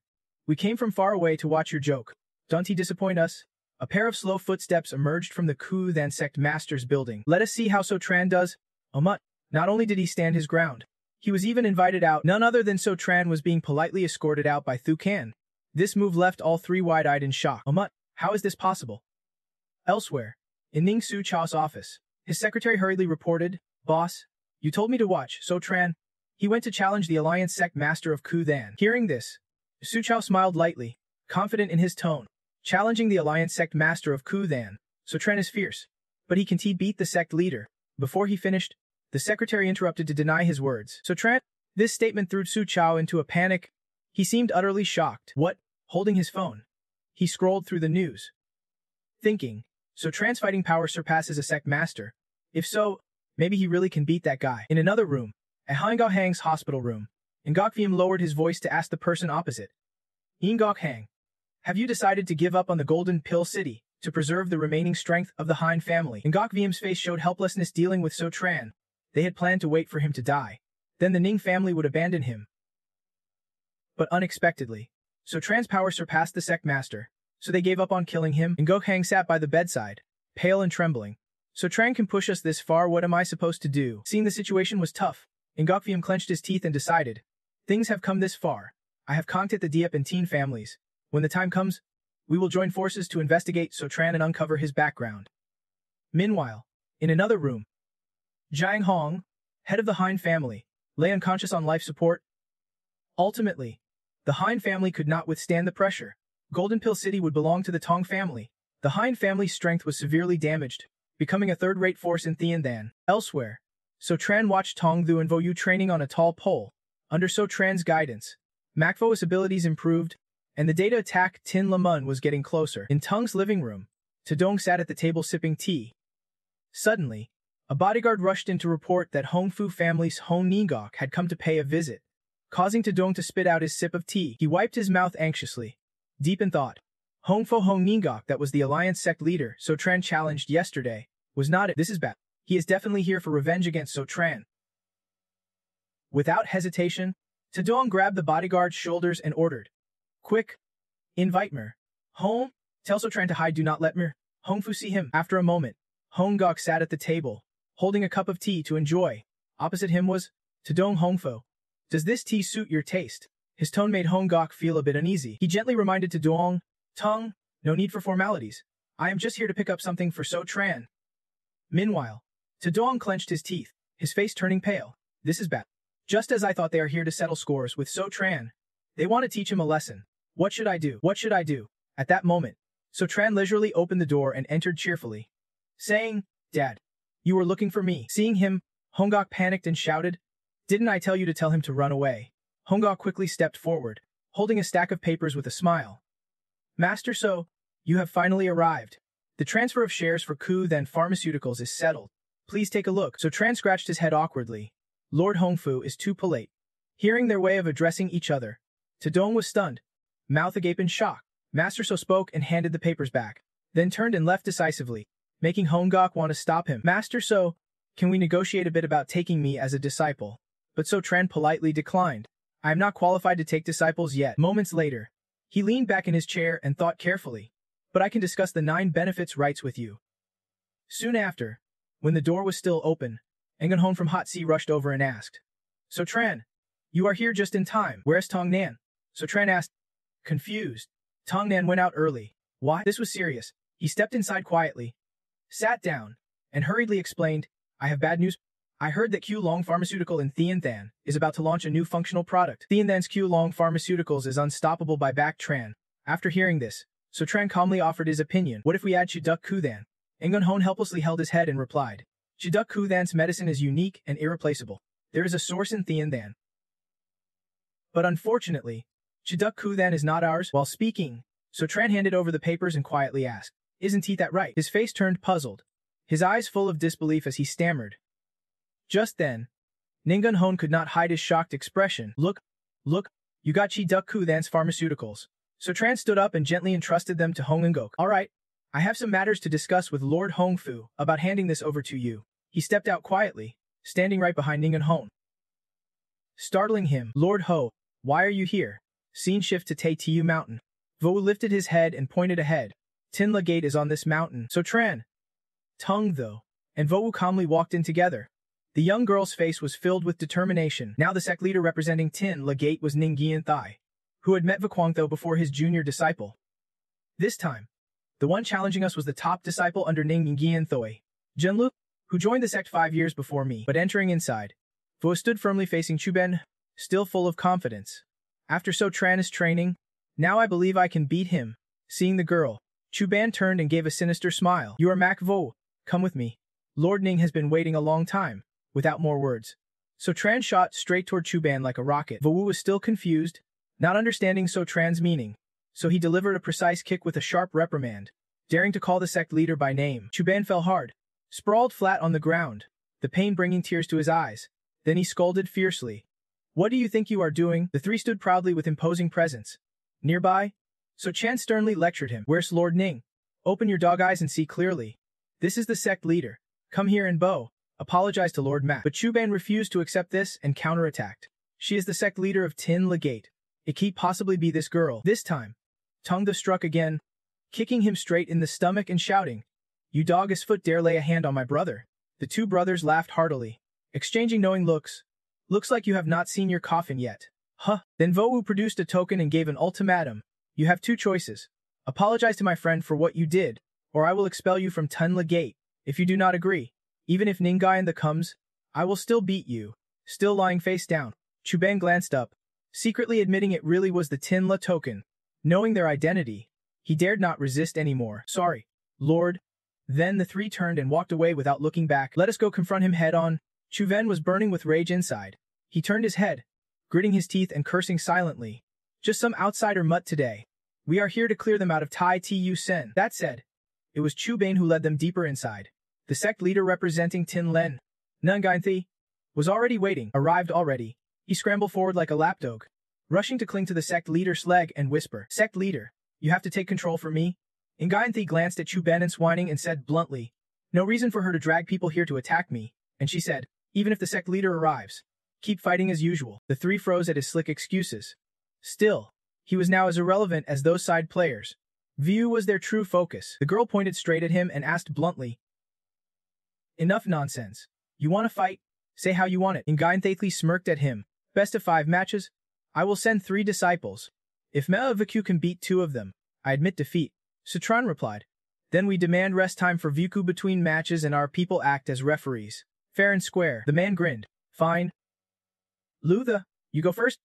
we came from far away to watch your joke. Don't he disappoint us?" A pair of slow footsteps emerged from the Kuthan sect master's building. "Let us see how So Tran does." Not only did he stand his ground, he was even invited out. None other than So Tran was being politely escorted out by Thukan. This move left all 3 wide-eyed in shock. How is this possible?" Elsewhere, in Ning Su Chao's office, his secretary hurriedly reported, "Boss, you told me to watch So Tran. He went to challenge the Alliance sect master of Kuthan." Hearing this, Su Chao smiled lightly, confident in his tone. Challenging the Alliance sect master of Kuthan, So Tran is fierce, but he can beat the sect leader. Before he finished, the secretary interrupted to deny his words. So Tran, this statement threw Su Chao into a panic. He seemed utterly shocked. What? Holding his phone, he scrolled through the news, thinking, So Tran's fighting power surpasses a sect master. If so, maybe he really can beat that guy. In another room, at Hangao Hang's hospital room, Ngok Wiem lowered his voice to ask the person opposite. "Ngok Hang, have you decided to give up on the Golden Pill City to preserve the remaining strength of the Han family?" Ngok Viem's face showed helplessness dealing with So Tran. They had planned to wait for him to die. Then the Ning family would abandon him. But unexpectedly, So Tran's power surpassed the sect master, so they gave up on killing him. Ngok Hang sat by the bedside, pale and trembling. "So Tran can push us this far, what am I supposed to do?" Seeing the situation was tough, Ngok Wiem clenched his teeth and decided, "Things have come this far. I have contacted the Diep and Teen families. When the time comes, we will join forces to investigate So Tran and uncover his background." Meanwhile, in another room, Jiang Hong, head of the Hein family, lay unconscious on life support. Ultimately, the Hein family could not withstand the pressure. Golden Pill City would belong to the Tong family. The Hein family's strength was severely damaged, becoming a third-rate force in Tiandan. Elsewhere, So Tran watched Tong Thu and Vo Yu training on a tall pole. Under So Tran's guidance, Macvo's abilities improved, and the data attack Tin Lemon was getting closer. In Tung's living room, Tudong sat at the table sipping tea. Suddenly, a bodyguard rushed in to report that Hong Fu family's Hong Ningok had come to pay a visit, causing Tudong to spit out his sip of tea. He wiped his mouth anxiously, deep in thought. Hong Fu Hong Ningok, that was the alliance sect leader So Tran challenged yesterday, was not it. This is bad. He is definitely here for revenge against So Tran. Without hesitation, Tudong grabbed the bodyguard's shoulders and ordered, "Quick! Invite Mer. Hong, tell So Tran to hide, do not let Mer Hong Fu see him." After a moment, Hong Gok sat at the table, holding a cup of tea to enjoy. Opposite him was Tudong Hong Fu. "Does this tea suit your taste?" His tone made Hong Gok feel a bit uneasy. He gently reminded Tudong, "Tung, no need for formalities. I am just here to pick up something for So Tran." Meanwhile, Tudong clenched his teeth, his face turning pale. "This is bad. Just as I thought, they are here to settle scores with So Tran. They want to teach him a lesson. What should I do? What should I do?" At that moment, So Tran leisurely opened the door and entered cheerfully, saying, "Dad, you were looking for me." Seeing him, Hong Gok panicked and shouted, "Didn't I tell you to tell him to run away?" Hong Gok quickly stepped forward, holding a stack of papers with a smile. "Master So, you have finally arrived. The transfer of shares for Ku Then Pharmaceuticals is settled. Please take a look." So Tran scratched his head awkwardly. Lord Hongfu is too polite. Hearing their way of addressing each other, Tudong was stunned, mouth agape in shock. Master So spoke and handed the papers back, then turned and left decisively, making Hong Gok want to stop him. "Master So, can we negotiate a bit about taking me as a disciple?" But So Tran politely declined. "I am not qualified to take disciples yet." Moments later, he leaned back in his chair and thought carefully. "But I can discuss the 9 benefits rights with you." Soon after, when the door was still open, Engan Hon from Hot Sea rushed over and asked, "So Tran, you are here just in time. Where's Tong Nan?" So Tran asked, confused. Tong Nan went out early. Why? This was serious. He stepped inside quietly, sat down, and hurriedly explained, "I have bad news. I heard that Q Long Pharmaceutical in Tianthan is about to launch a new functional product. Tianthan's Q Long Pharmaceuticals is unstoppable by Back Tran." After hearing this, So Tran calmly offered his opinion. "What if we add Chiduk Kuthan?" Engan Hon helplessly held his head and replied, "Chiduk Kuthan's medicine is unique and irreplaceable. There is a source in Tianthan. But unfortunately, Chiduk Kuthan is not ours." While speaking, So Tran handed over the papers and quietly asked, "Isn't he that right?" His face turned puzzled, his eyes full of disbelief as he stammered. Just then, Ningun Hon could not hide his shocked expression. Look, you got Chiduk Kuthan's pharmaceuticals." So Tran stood up and gently entrusted them to Hong Ngok. "All right, I have some matters to discuss with Lord Hongfu about handing this over to you." He stepped out quietly, standing right behind Ningun Hon. Startling him, "Lord Ho, why are you here?" Scene shift to Tai Tu Mountain. Vo lifted his head and pointed ahead. "Tinla Gate is on this mountain." So Tran, Tung Tho, and Vo calmly walked in together. The young girl's face was filled with determination. Now the sect leader representing Tinla Gate was Ning Gian Thai, who had met Vaquang Tho before his junior disciple. This time, the one challenging us was the top disciple under Ning Gian Thoi, Junlu, who joined the sect 5 years before me. But entering inside, Vo stood firmly facing Chuben, still full of confidence. "After So Tran's training, now I believe I can beat him." Seeing the girl, Chuban turned and gave a sinister smile. "You are Mac Vo, come with me. Lord Ning has been waiting a long time." Without more words, So Tran shot straight toward Chuban like a rocket. Vo was still confused, not understanding So Tran's meaning, so he delivered a precise kick with a sharp reprimand, daring to call the sect leader by name. Chuban fell hard, sprawled flat on the ground, the pain bringing tears to his eyes. Then he scolded fiercely, "What do you think you are doing?" The three stood proudly with imposing presence. Nearby, So Chan sternly lectured him. "Where's Lord Ning? Open your dog eyes and see clearly. This is the sect leader. Come here and bow." Apologized to Lord Mac. But Chuban refused to accept this and counterattacked. "She is the sect leader of Tin Legate. It can't possibly be this girl." This time, Tongda struck again, kicking him straight in the stomach and shouting, "You dog's foot dare lay a hand on my brother." The two brothers laughed heartily, exchanging knowing looks. "Looks like you have not seen your coffin yet." Huh. Then Vo produced a token and gave an ultimatum. "You have 2 choices. Apologize to my friend for what you did, or I will expel you from Tunla Gate. If you do not agree, even if Ningai comes, I will still beat you." Still lying face down, Chuban glanced up, secretly admitting it really was the Tinla token. Knowing their identity, he dared not resist anymore. "Sorry, Lord." Then the three turned and walked away without looking back. Let us go confront him head-on. Chuven was burning with rage inside. He turned his head, gritting his teeth and cursing silently. Just some outsider mutt today. We are here to clear them out of Tai Tu Sen. That said, it was Chu Bane who led them deeper inside. The sect leader representing Tin Len, Nungainthi, was already waiting, arrived already. He scrambled forward like a lapdog, rushing to cling to the sect leader's leg and whisper, "Sect leader, you have to take control for me." Nungainthi glanced at Chu Bane whining and said bluntly, "No reason for her to drag people here to attack me." And she said, "Even if the sect leader arrives, keep fighting as usual." The three froze at his slick excuses. Still, he was now as irrelevant as those side players. View was their true focus. The girl pointed straight at him and asked bluntly, "Enough nonsense. You want to fight? Say how you want it." Nungainthi smirked at him. "Best of 5 matches? I will send 3 disciples. If Mea Viku can beat 2 of them, I admit defeat." Citron replied. "Then we demand rest time for Viku between matches and our people act as referees. Fair and square." The man grinned. "Fine. Lutha, you go first?"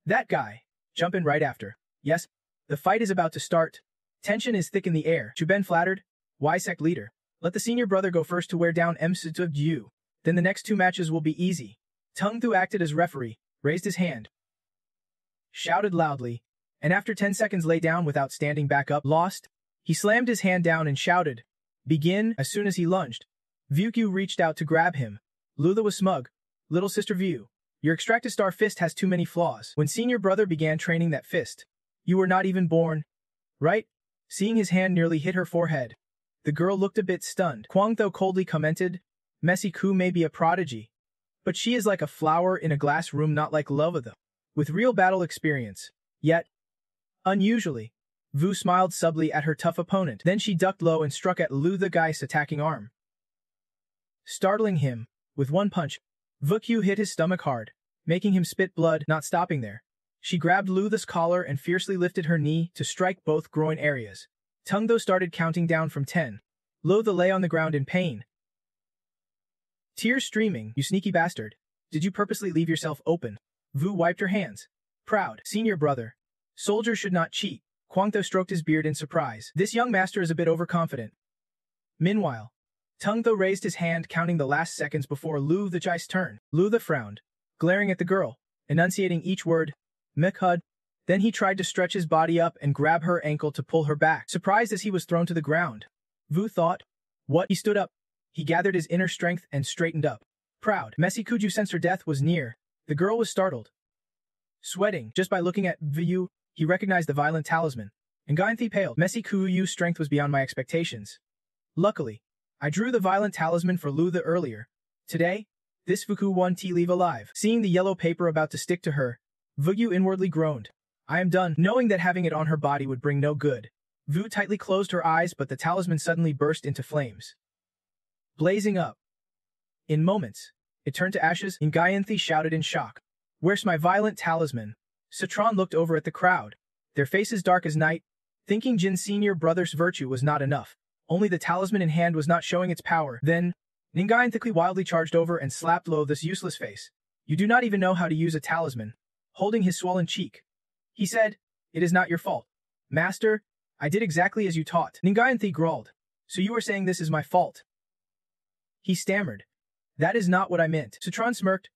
"That guy. Jump in right after." "Yes. The fight is about to start. Tension is thick in the air." Chuben flattered. "Why sect leader? Let the senior brother go first to wear down Msutubju. Then the next 2 matches will be easy." Tung Thu acted as referee, raised his hand, shouted loudly, and after 10 seconds lay down without standing back up. "Lost?" He slammed his hand down and shouted, "Begin." As soon as he lunged, Vyukyu reached out to grab him. Lutha was smug. "Little sister Vyu, your extracted star fist has too many flaws. When senior brother began training that fist, you were not even born, right?" Seeing his hand nearly hit her forehead, the girl looked a bit stunned. Kwangtho coldly commented, "Messi-ku may be a prodigy, but she is like a flower in a glass room, not like Lovatha, with real battle experience." Yet, unusually, Vu smiled subtly at her tough opponent. Then she ducked low and struck at Lutha Gai's attacking arm, startling him. With one punch, Vukyu hit his stomach hard, making him spit blood. Not stopping there, she grabbed Lutha's collar and fiercely lifted her knee to strike both groin areas. Tungtho started counting down from 10. Lutha lay on the ground in pain, tears streaming. "You sneaky bastard. Did you purposely leave yourself open?" Vu wiped her hands. "Proud. Senior brother. Soldiers should not cheat." Kwangtho stroked his beard in surprise. "This young master is a bit overconfident." Meanwhile, Tungtho raised his hand, counting the last seconds before Lutha Jai's turn. Lutha frowned, glaring at the girl, enunciating each word, "Mikhud." Then he tried to stretch his body up and grab her ankle to pull her back. Surprised as he was thrown to the ground, Vu thought, "What?" He stood up. He gathered his inner strength and straightened up. Proud. Messi Kuju sensed her death was near. The girl was startled. Sweating, just by looking at Vu, he recognized the violent talisman. Nungainthi paled. "Messi Kuyu's strength was beyond my expectations. Luckily, I drew the violent talisman for Lutha earlier. Today, this Vuku won to leave alive." Seeing the yellow paper about to stick to her, Vu inwardly groaned. "I am done." Knowing that having it on her body would bring no good, Vu tightly closed her eyes, but the talisman suddenly burst into flames, blazing up. In moments, it turned to ashes. Nungainthi shouted in shock, "Where's my violent talisman?" Citron looked over at the crowd, their faces dark as night, thinking Jin's senior brother's virtue was not enough. Only the talisman in hand was not showing its power. Then, Nungainthi wildly charged over and slapped low this useless face. "You do not even know how to use a talisman." Holding his swollen cheek, he said, "It is not your fault. Master, I did exactly as you taught." Nungainthi growled, "So you are saying this is my fault?" He stammered, "That is not what I meant." Citron smirked,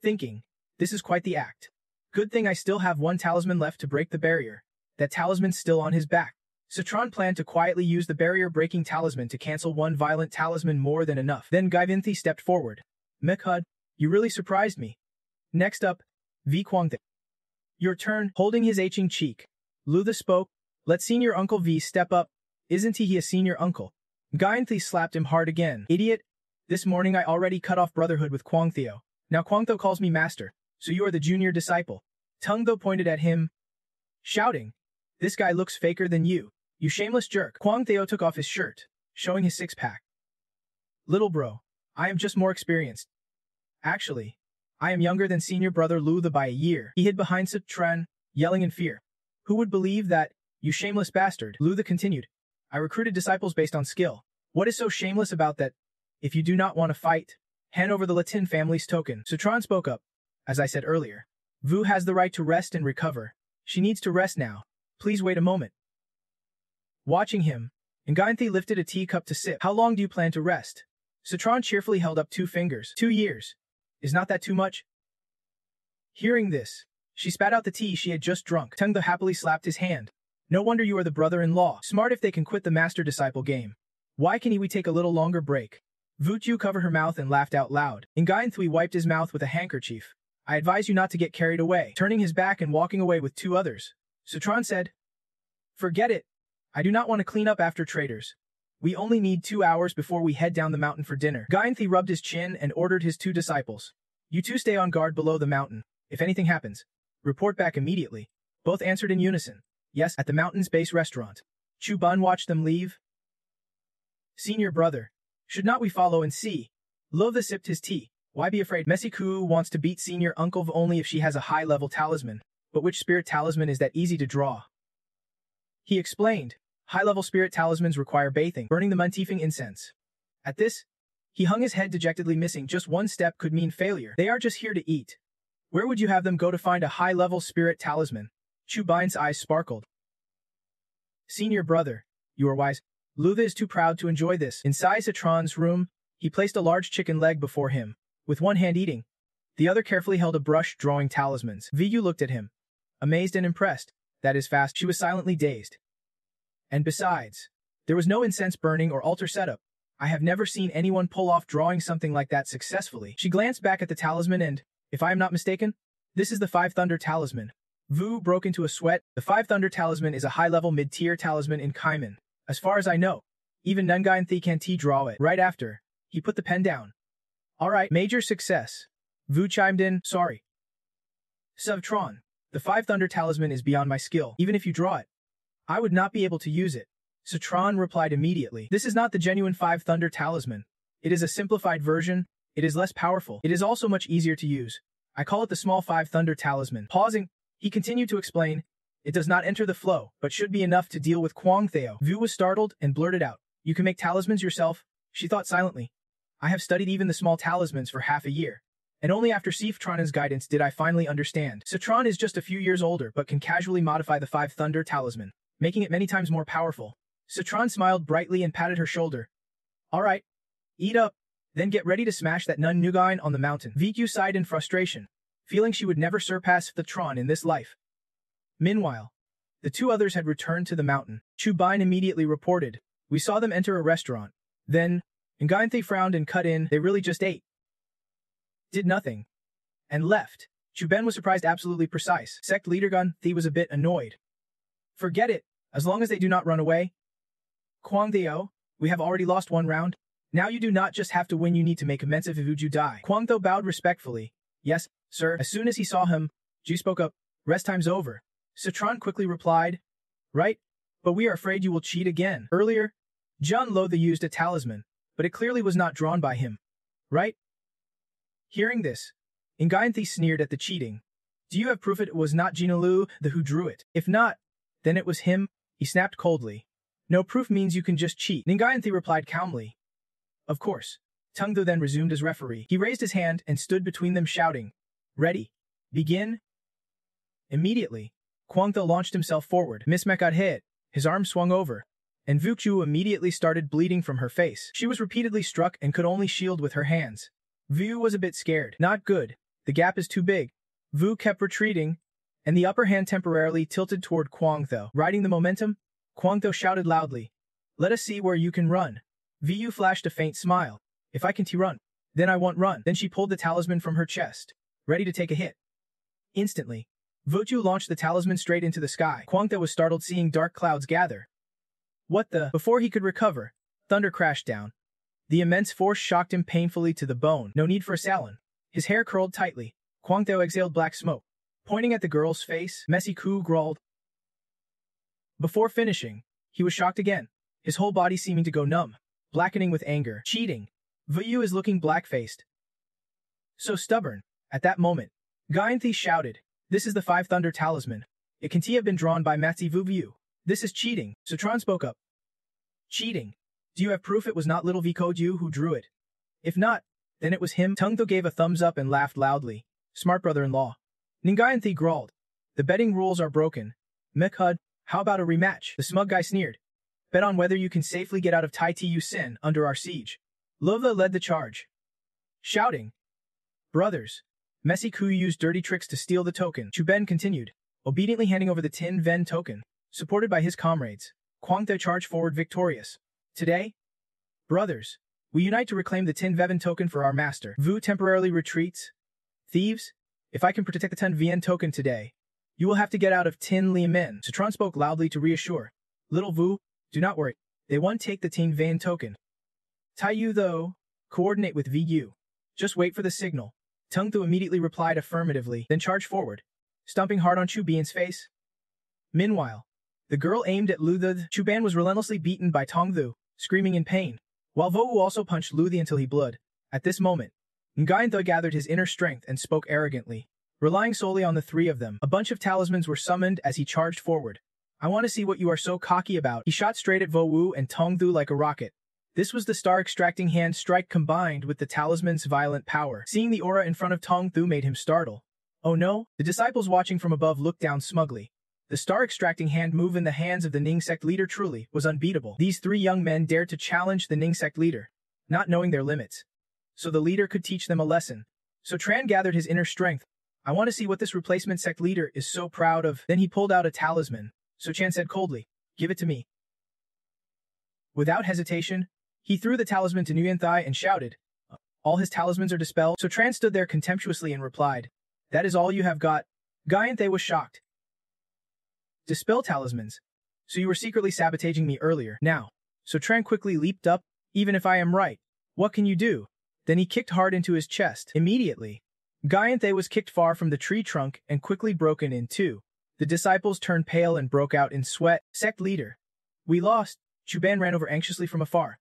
thinking, "This is quite the act. Good thing I still have 1 talisman left to break the barrier. That talisman's still on his back." Citron planned to quietly use the barrier-breaking talisman to cancel 1 violent talisman more than enough. Then Gaivinthi stepped forward. "Mikhud, you really surprised me." Next up, V. Kwangthi. "Your turn." Holding his aching cheek, Lutha spoke, "Let senior uncle V step up. Isn't he a senior uncle?" Gaivinthi slapped him hard again. "Idiot. This morning I already cut off brotherhood with Kwangthio. Now Kwangtho calls me master, so you are the junior disciple." Tungtho pointed at him, shouting, "This guy looks faker than you. You shameless jerk." Kwangtheo took off his shirt, showing his 6-pack. "Little bro, I am just more experienced. Actually, I am younger than senior brother Lutha by a year." He hid behind Citron, yelling in fear. "Who would believe that, you shameless bastard?" Lutha continued, "I recruited disciples based on skill. What is so shameless about that? If you do not want to fight, hand over the Latin family's token." Citron spoke up. "As I said earlier, Vu has the right to rest and recover. She needs to rest now. Please wait a moment." Watching him, Ngayanthe lifted a teacup to sip. How long do you plan to rest? Citron cheerfully held up 2 fingers. 2 years. Is not that too much? Hearing this, she spat out the tea she had just drunk. Tengde happily slapped his hand. No wonder you are the brother-in-law. Smart if they can quit the master-disciple game. Why can we take a little longer break? Vuju covered her mouth and laughed out loud. Ngayanthe wiped his mouth with a handkerchief. I advise you not to get carried away. Turning his back and walking away with 2 others, Citron said, Forget it. I do not want to clean up after traitors. We only need 2 hours before we head down the mountain for dinner. Ngayanthe rubbed his chin and ordered his 2 disciples. You 2 stay on guard below the mountain. If anything happens, report back immediately. Both answered in unison. Yes, at the mountain's base restaurant. Chu Bun watched them leave. Senior brother. Should not we follow and see? Lotha sipped his tea. Why be afraid? Mesiku wants to beat senior uncle only if she has a high-level talisman. But which spirit talisman is that easy to draw? He explained. High-level spirit talismans require bathing, burning the muntifing incense. At this, he hung his head dejectedly. Missing just 1 step could mean failure. They are just here to eat. Where would you have them go to find a high-level spirit talisman? Chu Bin's eyes sparkled. Senior brother, you are wise. Lutha is too proud to enjoy this. Inside Citron's room, he placed a large chicken leg before him, with one hand eating. The other carefully held a brush drawing talismans. Vu looked at him, amazed and impressed. That is fast. She was silently dazed. And besides, there was no incense burning or altar setup. I have never seen anyone pull off drawing something like that successfully. She glanced back at the talisman and, if I am not mistaken, this is the 5 Thunder Talisman. Vu broke into a sweat. The 5 Thunder Talisman is a high-level mid-tier talisman in Kaiman. As far as I know, even Ngayanthe can't draw it. Right after, he put the pen down. Alright, major success. Vu chimed in, sorry. Citron, the 5 Thunder Talisman is beyond my skill. Even if you draw it, I would not be able to use it. Citron replied immediately. This is not the genuine 5 Thunder Talisman. It is a simplified version. It is less powerful. It is also much easier to use. I call it the small 5 Thunder Talisman. Pausing, he continued to explain. It does not enter the flow, but should be enough to deal with Kwang Theo. Vu was startled and blurted out. You can make talismans yourself? She thought silently. I have studied even the small talismans for half a year. And only after Citron's guidance did I finally understand. Citron is just a few years older but can casually modify the 5 Thunder Talisman, making it many times more powerful. Citron smiled brightly and patted her shoulder. Alright. Eat up. Then get ready to smash that nun Nugain on the mountain. VQ sighed in frustration, feeling she would never surpass Citron in this life. Meanwhile, the 2 others had returned to the mountain. Chu Bin immediately reported. We saw them enter a restaurant. Then, Ngayanthe frowned and cut in. They really just ate. Did nothing. And left. Chu Ben was surprised, absolutely precise. Sect leader Ngayanthe was a bit annoyed. Forget it, as long as they do not run away. Kwang Theo, we have already lost 1 round. Now you do not just have to win, you need to make amends if you die. Kwang Theo bowed respectfully. Yes, sir. As soon as he saw him, Ju spoke up. Rest time's over. Citron quickly replied. Right? But we are afraid you will cheat again. Earlier, Jun Lotha used a talisman, but it clearly was not drawn by him. Right? Hearing this, Ngayanthe sneered at the cheating. Do you have proof it was not Jinalu the who drew it? If not, then it was him, he snapped coldly. No proof means you can just cheat. Ngayanthe replied calmly. Of course. Tengdu then resumed as referee. He raised his hand and stood between them shouting. Ready. Begin. Immediately, Kwangtho launched himself forward. Miss Mek got hit. His arm swung over, and Vukju immediately started bleeding from her face. She was repeatedly struck and could only shield with her hands. Vu was a bit scared. Not good. The gap is too big. Vu kept retreating, and the upper hand temporarily tilted toward Kwangtho. Riding the momentum, Kwangtho shouted loudly. Let us see where you can run. Vu flashed a faint smile. If I can run, then I won't run. Then she pulled the talisman from her chest, ready to take a hit. Instantly, Vuju launched the talisman straight into the sky. Kwangtho was startled seeing dark clouds gather. What the? Before he could recover, thunder crashed down. The immense force shocked him painfully to the bone. No need for a salon. His hair curled tightly. Kwangtho exhaled black smoke. Pointing at the girl's face, Messi Ku growled. Before finishing, he was shocked again, his whole body seeming to go numb, blackening with anger. Cheating. Vuju is looking black-faced. So stubborn. At that moment, Ngayanthe shouted, This is the 5 Thunder Talisman. It can have been drawn by Matsi Vuvu. This is cheating. Citron spoke up. Cheating. Do you have proof it was not little Vikoju who drew it? If not, then it was him. Tengtho gave a thumbs up and laughed loudly. Smart brother-in-law. Ngayanthe growled. The betting rules are broken. Mekhud, how about a rematch? The smug guy sneered. Bet on whether you can safely get out of Tai Tu Sin under our siege. Lova led the charge, shouting, "Brothers, Messi Ku used dirty tricks to steal the token." Chuben continued, obediently handing over the Tin Ven token. Supported by his comrades, Kwang Te charged forward victorious. "Today, brothers, we unite to reclaim the Tin Veven token for our master." Vu temporarily retreats. "Thieves, if I can protect the Tin Vien token today, you will have to get out of Tin Liamen." Citron spoke loudly to reassure. "Little Vu, do not worry. They won't take the Tin Vien token. Taiyu, though, coordinate with VU. Just wait for the signal." Tung Thu immediately replied affirmatively, then charged forward, stomping hard on Chu Bian's face. Meanwhile, the girl aimed at Lu Thu. Chu Bian was relentlessly beaten by Tong Thu, screaming in pain, while Vo Wu also punched Lu Thu until he bled. At this moment, Nguyen Thu gathered his inner strength and spoke arrogantly. Relying solely on the three of them, a bunch of talismans were summoned as he charged forward. "I want to see what you are so cocky about." He shot straight at Vo Wu and Tong Thu like a rocket. This was the star-extracting hand strike combined with the talisman's violent power. Seeing the aura in front of Tong Thu made him startle. "Oh no?" The disciples watching from above looked down smugly. The star-extracting hand move in the hands of the Ning sect leader truly was unbeatable. These three young men dared to challenge the Ning sect leader, not knowing their limits. So the leader could teach them a lesson. So Tran gathered his inner strength. "I want to see what this replacement sect leader is so proud of." Then he pulled out a talisman. So Chan said coldly, "Give it to me." Without hesitation, he threw the talisman to Nguyen Thai and shouted, "All his talismans are dispelled." So Tran stood there contemptuously and replied, "That is all you have got?" Nguyen Thai was shocked. "Dispel talismans? So you were secretly sabotaging me earlier." "Now." So Tran quickly leaped up, "Even if I am right, what can you do?" Then he kicked hard into his chest. Immediately, Nguyen Thai was kicked far from the tree trunk and quickly broken in two. The disciples turned pale and broke out in sweat. "Sect leader, we lost." Chuban ran over anxiously from afar,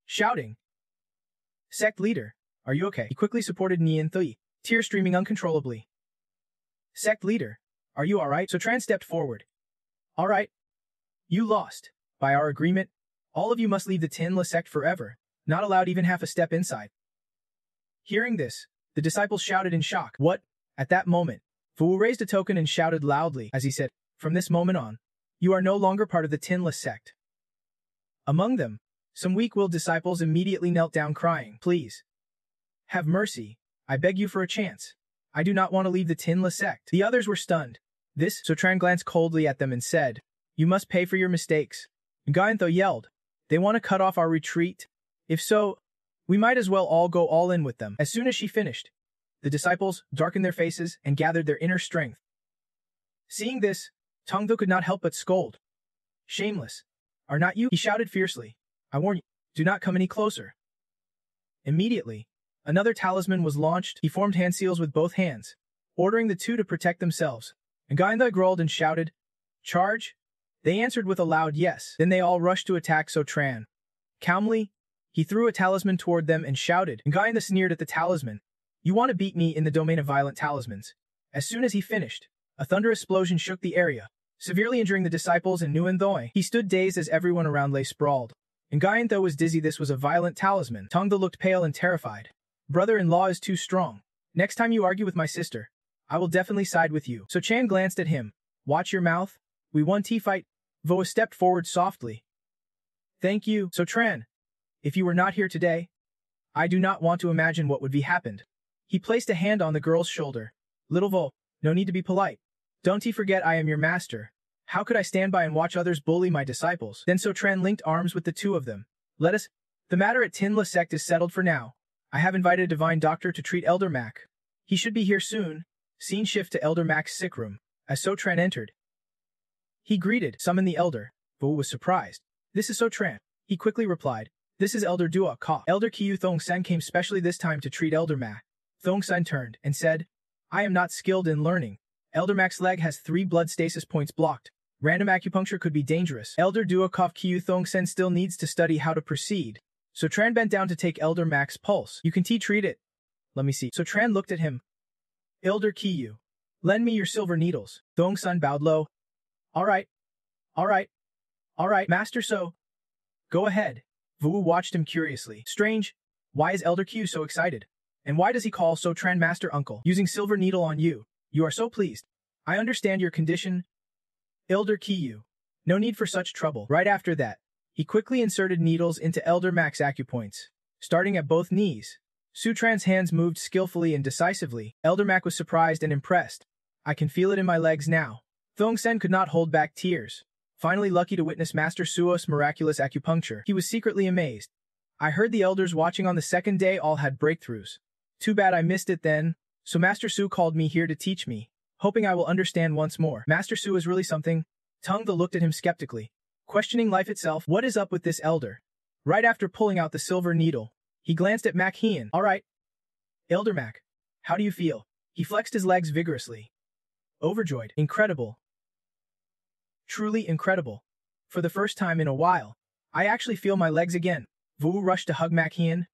shouting, "Sect leader, are you okay?" He quickly supported Nguyen Thui, tears streaming uncontrollably. "Sect leader, are you alright?" So Tran stepped forward. "Alright. You lost. By our agreement, all of you must leave the Tin La sect forever, not allowed even half a step inside." Hearing this, the disciples shouted in shock. "What?" At that moment, Fu raised a token and shouted loudly as he said, "From this moment on, you are no longer part of the Tin La sect." Among them, some weak-willed disciples immediately knelt down crying, "Please, have mercy. I beg you for a chance. I do not want to leave the Tin La sect." The others were stunned. So Tran glanced coldly at them and said, "You must pay for your mistakes." Nguyen Tho yelled, "They want to cut off our retreat? If so, we might as well all go all in with them." As soon as she finished, the disciples darkened their faces and gathered their inner strength. Seeing this, Tong Tho could not help but scold. "Shameless, are not you?" he shouted fiercely. "I warn you, do not come any closer." Immediately, another talisman was launched. He formed hand seals with both hands, ordering the two to protect themselves. Nguyen Tho growled and shouted, "Charge!" They answered with a loud yes. Then they all rushed to attack So Tran. Calmly, he threw a talisman toward them and shouted. Nguyen Tho sneered at the talisman, "You want to beat me in the domain of violent talismans." As soon as he finished, a thunderous explosion shook the area, severely injuring the disciples and Nguyen Thoi. He stood dazed as everyone around lay sprawled. Nguyen Tho was dizzy. This was a violent talisman. Tong Tho looked pale and terrified. "Brother-in-law is too strong. Next time you argue with my sister, I will definitely side with you." So Chan glanced at him. "Watch your mouth. We won T-fight." Voa stepped forward softly. "Thank you." So Tran, if you were not here today, I do not want to imagine what would be happened. He placed a hand on the girl's shoulder. "Little Vo, no need to be polite. Don't you forget I am your master. How could I stand by and watch others bully my disciples?" Then So Tran linked arms with the two of them. "Let us. The matter at Tin La sect is settled for now. I have invited a divine doctor to treat Elder Mac. He should be here soon." Scene shift to Elder Mac's sick room. As So Tran entered, he greeted, "Summon the elder." Vo was surprised. "This is So Tran." He quickly replied, "This is Elder Dua Ka." Elder Kiyu Thong Sen came specially this time to treat Elder Mac. Thong Sen turned and said, "I am not skilled in learning. Elder Mac's leg has 3 blood stasis points blocked. Random acupuncture could be dangerous. Elder Dua Ka Kiyu Thong Sen still needs to study how to proceed." So Tran bent down to take Elder Mac's pulse. "You can treat it. Let me see." So Tran looked at him. "Elder Kiyu, lend me your silver needles." Thong Sun bowed low. Alright, Master So. Go ahead." Vu watched him curiously. "Strange. Why is Elder Q so excited? And why does he call So Tran Master Uncle? Using silver needle on you. You are so pleased. I understand your condition. Elder Q. No need for such trouble." Right after that, He quickly inserted needles into Elder Mac's acupoints, starting at both knees. Sutran's hands moved skillfully and decisively. Elder Mac was surprised and impressed. I can feel it in my legs now. Thongsen could not hold back tears. Finally lucky to witness Master Suo's miraculous acupuncture, he was secretly amazed. I heard the elders watching on the second day all had breakthroughs. Too bad I missed it then, so Master Su called me here to teach me, hoping I will understand once more. Master Su is really something. Tongtho looked at him skeptically, questioning life itself. What is up with this elder? Right after pulling out the silver needle, he glanced at Mac Hien. All right. Elder Mac, how do you feel? He flexed his legs vigorously. Overjoyed. Incredible. Truly incredible. For the first time in a while, I actually feel my legs again. Wu rushed to hug Mac Hien,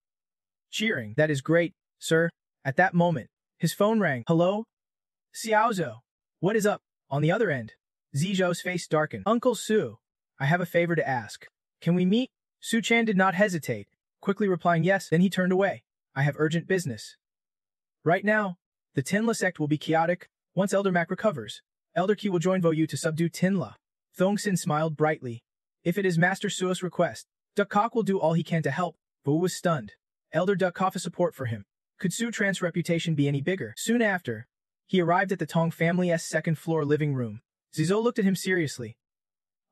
cheering. That is great, sir. At that moment, his phone rang. Hello? Xiaozhou. What is up? On the other end, Zizhou's face darkened. Uncle Su, I have a favor to ask. Can we meet? Su Chan did not hesitate, quickly replying yes. Then he turned away. I have urgent business. Right now, the Tinla sect will be chaotic. Once Elder Mac recovers, Elder Qi will join Vo Yu to subdue Tinla. Thongsin smiled brightly. If it is Master Suo's request, Duck Kok will do all he can to help. Wu was stunned. Elder Duck offered support for him. Could Su Tran's reputation be any bigger? Soon after, he arrived at the Tong family's second-floor living room. Zizou looked at him seriously.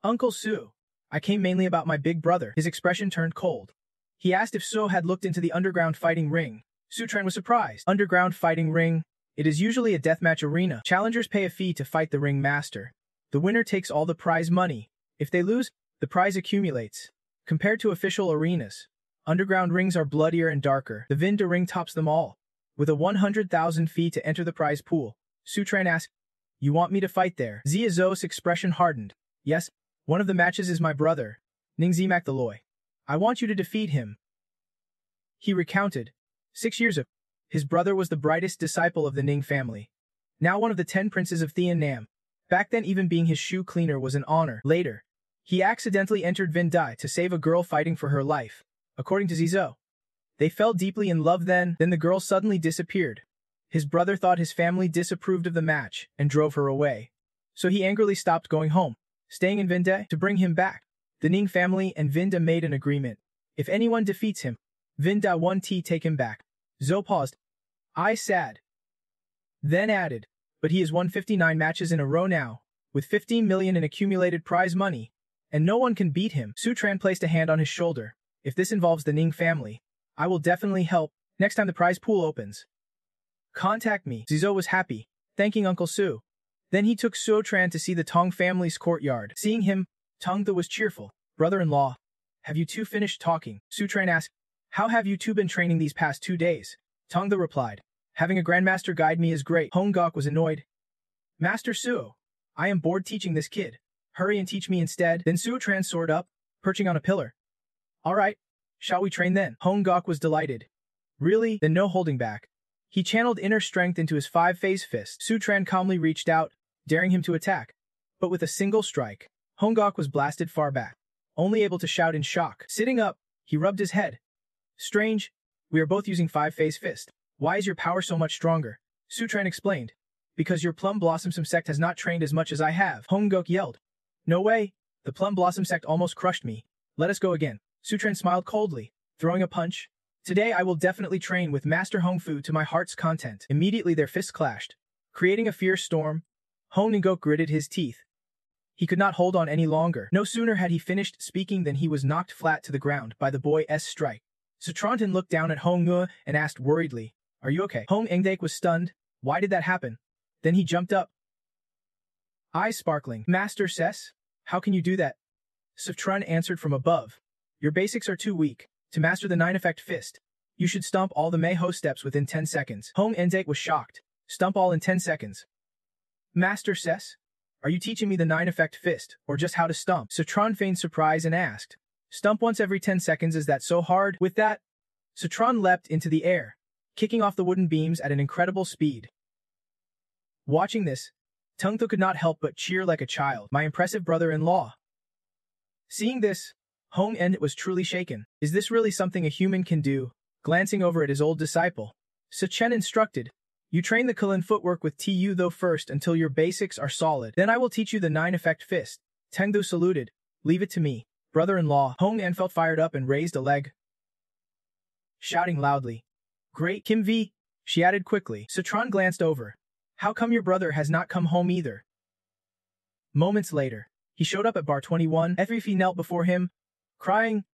Uncle Su, I came mainly about my big brother. His expression turned cold. He asked if Su had looked into the underground fighting ring. Su Tran was surprised. Underground fighting ring? It is usually a deathmatch arena. Challengers pay a fee to fight the ring master. The winner takes all the prize money. If they lose, the prize accumulates. Compared to official arenas, underground rings are bloodier and darker. The Vinda ring tops them all. With a 100,000 fee to enter the prize pool, Su Tran asked, You want me to fight there? Zizou's expression hardened. Yes, one of the matches is my brother, Ning Zimak the Loi. I want you to defeat him. He recounted. 6 years ago, his brother was the brightest disciple of the Ning family. Now one of the 10 princes of Thian Nam. Back then even being his shoe cleaner was an honor. Later, he accidentally entered Vindai to save a girl fighting for her life. According to Zizou, they fell deeply in love then the girl suddenly disappeared. His brother thought his family disapproved of the match and drove her away. So he angrily stopped going home, staying in Vindai to bring him back. The Ning family and Vinda made an agreement. If anyone defeats him, Vinda 1T take him back. Zhou paused. I sad. Then added, but he has won 59 matches in a row now, with 15 million in accumulated prize money, and no one can beat him. Su Tran placed a hand on his shoulder. If this involves the Ning family, I will definitely help next time the prize pool opens. Contact me. Zizou was happy, thanking Uncle Su. Then he took Su Tran to see the Tong family's courtyard. Seeing him, Tongtho was cheerful. Brother-in-law, have you two finished talking? Su Tran asked. How have you two been training these past 2 days? Tongtho replied. Having a grandmaster guide me is great. Hong Gok was annoyed. Master Su, I am bored teaching this kid. Hurry and teach me instead. Then Su Tran soared up, perching on a pillar. All right, shall we train then? Hong Gok was delighted. Really? Then no holding back. He channeled inner strength into his 5-phase fist. Su Tran calmly reached out, daring him to attack. But with a single strike, Hong Gok was blasted far back, only able to shout in shock. Sitting up, he rubbed his head. Strange, we are both using 5-phase fist. Why is your power so much stronger? Su Tran explained. Because your Plum Blossom sect has not trained as much as I have. Hong Gok yelled. No way, the Plum Blossom sect almost crushed me. Let us go again. Su Tran smiled coldly, throwing a punch. Today I will definitely train with Master Hong Fu to my heart's content. Immediately their fists clashed, creating a fierce storm. Hong Ngok gritted his teeth. He could not hold on any longer. No sooner had he finished speaking than he was knocked flat to the ground by the boy's strike. Sutrantan looked down at Hong Ngue and asked worriedly, Are you okay? Hong Engdake was stunned. Why did that happen? Then he jumped up. Eyes sparkling. Master Ses, how can you do that? Sutran answered from above. Your basics are too weak. To master the 9-effect fist, you should stomp all the Meiho steps within 10 seconds. Hong Engdake was shocked. Stomp all in 10 seconds. Master Ses, are you teaching me the 9-effect fist, or just how to stomp? Sutran feigned surprise and asked. Stomp once every 10 seconds, is that so hard? With that, Sutran leapt into the air, kicking off the wooden beams at an incredible speed. Watching this, Tongtho could not help but cheer like a child. My impressive brother-in-law. Seeing this, Hong En was truly shaken. Is this really something a human can do? Glancing over at his old disciple, Su-Chen instructed, You train the Kulin footwork with Tu though first until your basics are solid. Then I will teach you the 9-effect fist. Tengdu saluted. Leave it to me. brother-in-law. Hong An felt fired up and raised a leg, shouting loudly. Great, Kim V, she added quickly. Citron glanced over. How come your brother has not come home either? Moments later, he showed up at bar 21. Effie knelt before him, crying,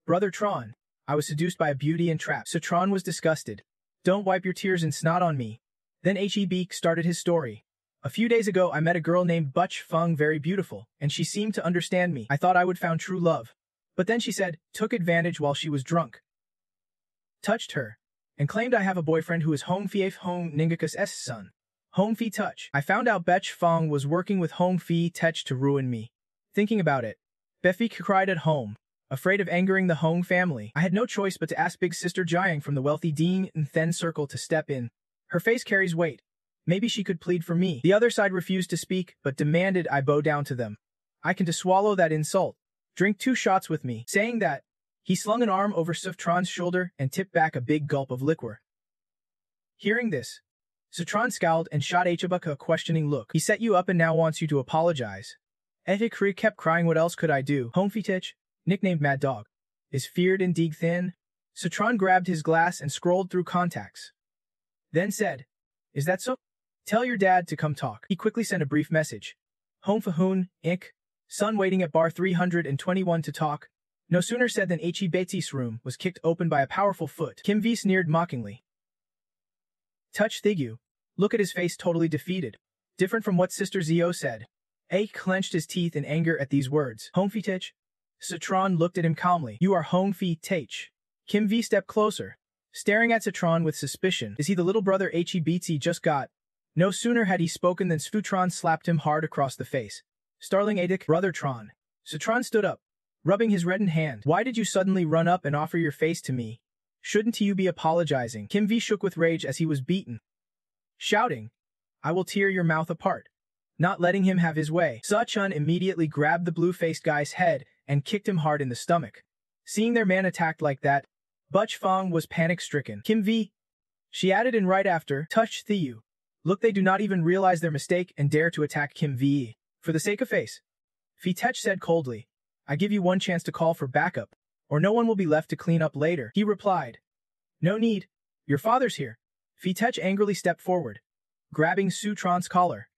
Brother Tron, I was seduced by a beauty and trapped. Citron was disgusted. Don't wipe your tears and snot on me. Then Heb started his story. A few days ago I met a girl named Butch Fung, very beautiful, and she seemed to understand me. I thought I would found true love. But then she said, took advantage while she was drunk, touched her, and claimed I have a boyfriend who is Hong Fief Hong Ningakus S son. Hong Fi Touch. I found out Butch Fung was working with Hong Fi Touch to ruin me. Thinking about it, Beffy cried at home, afraid of angering the Hong family. I had no choice but to ask big sister Jiang from the wealthy Dean and Then circle to step in. Her face carries weight. Maybe she could plead for me. The other side refused to speak, but demanded I bow down to them. I can to swallow that insult. Drink 2 shots with me. Saying that, he slung an arm over Citron's shoulder and tipped back a big gulp of liquor. Hearing this, Citron scowled and shot Habuka a questioning look. He set you up and now wants you to apologize. Etikri kept crying. What else could I do? Hong Fitich, nicknamed Mad Dog, is feared and dig thin. Citron grabbed his glass and scrolled through contacts. Then said, Is that so? Tell your dad to come talk. He quickly sent a brief message. Hong Fahoon, Inc., son waiting at bar 321 to talk. No sooner said than Betis' room was kicked open by a powerful foot. Kim V sneered mockingly. Touch Thigu. Look at his face, totally defeated. Different from what Sister Zio said. A clenched his teeth in anger at these words. Hong Fitich. Citron looked at him calmly. You are Hong Fitich. Kim V stepped closer, staring at Citron with suspicion. Is he the little brother He just got? No sooner had he spoken than Sfutron slapped him hard across the face. Starling Adik, Brother Tron. Citron stood up, rubbing his reddened hand. Why did you suddenly run up and offer your face to me? Shouldn't you be apologizing? Kim V shook with rage as he was beaten, shouting, I will tear your mouth apart. Not letting him have his way, Sa-chun immediately grabbed the blue-faced guy's head and kicked him hard in the stomach. Seeing their man attacked like that, Butch Fong was panic-stricken. Kim V, she added in right after, touch Thieu. Look, they do not even realize their mistake and dare to attack Kim V. For the sake of face. Fitech said coldly, I give you one chance to call for backup, or no one will be left to clean up later. He replied, No need. Your father's here. Fitech angrily stepped forward, grabbing Sutron's collar.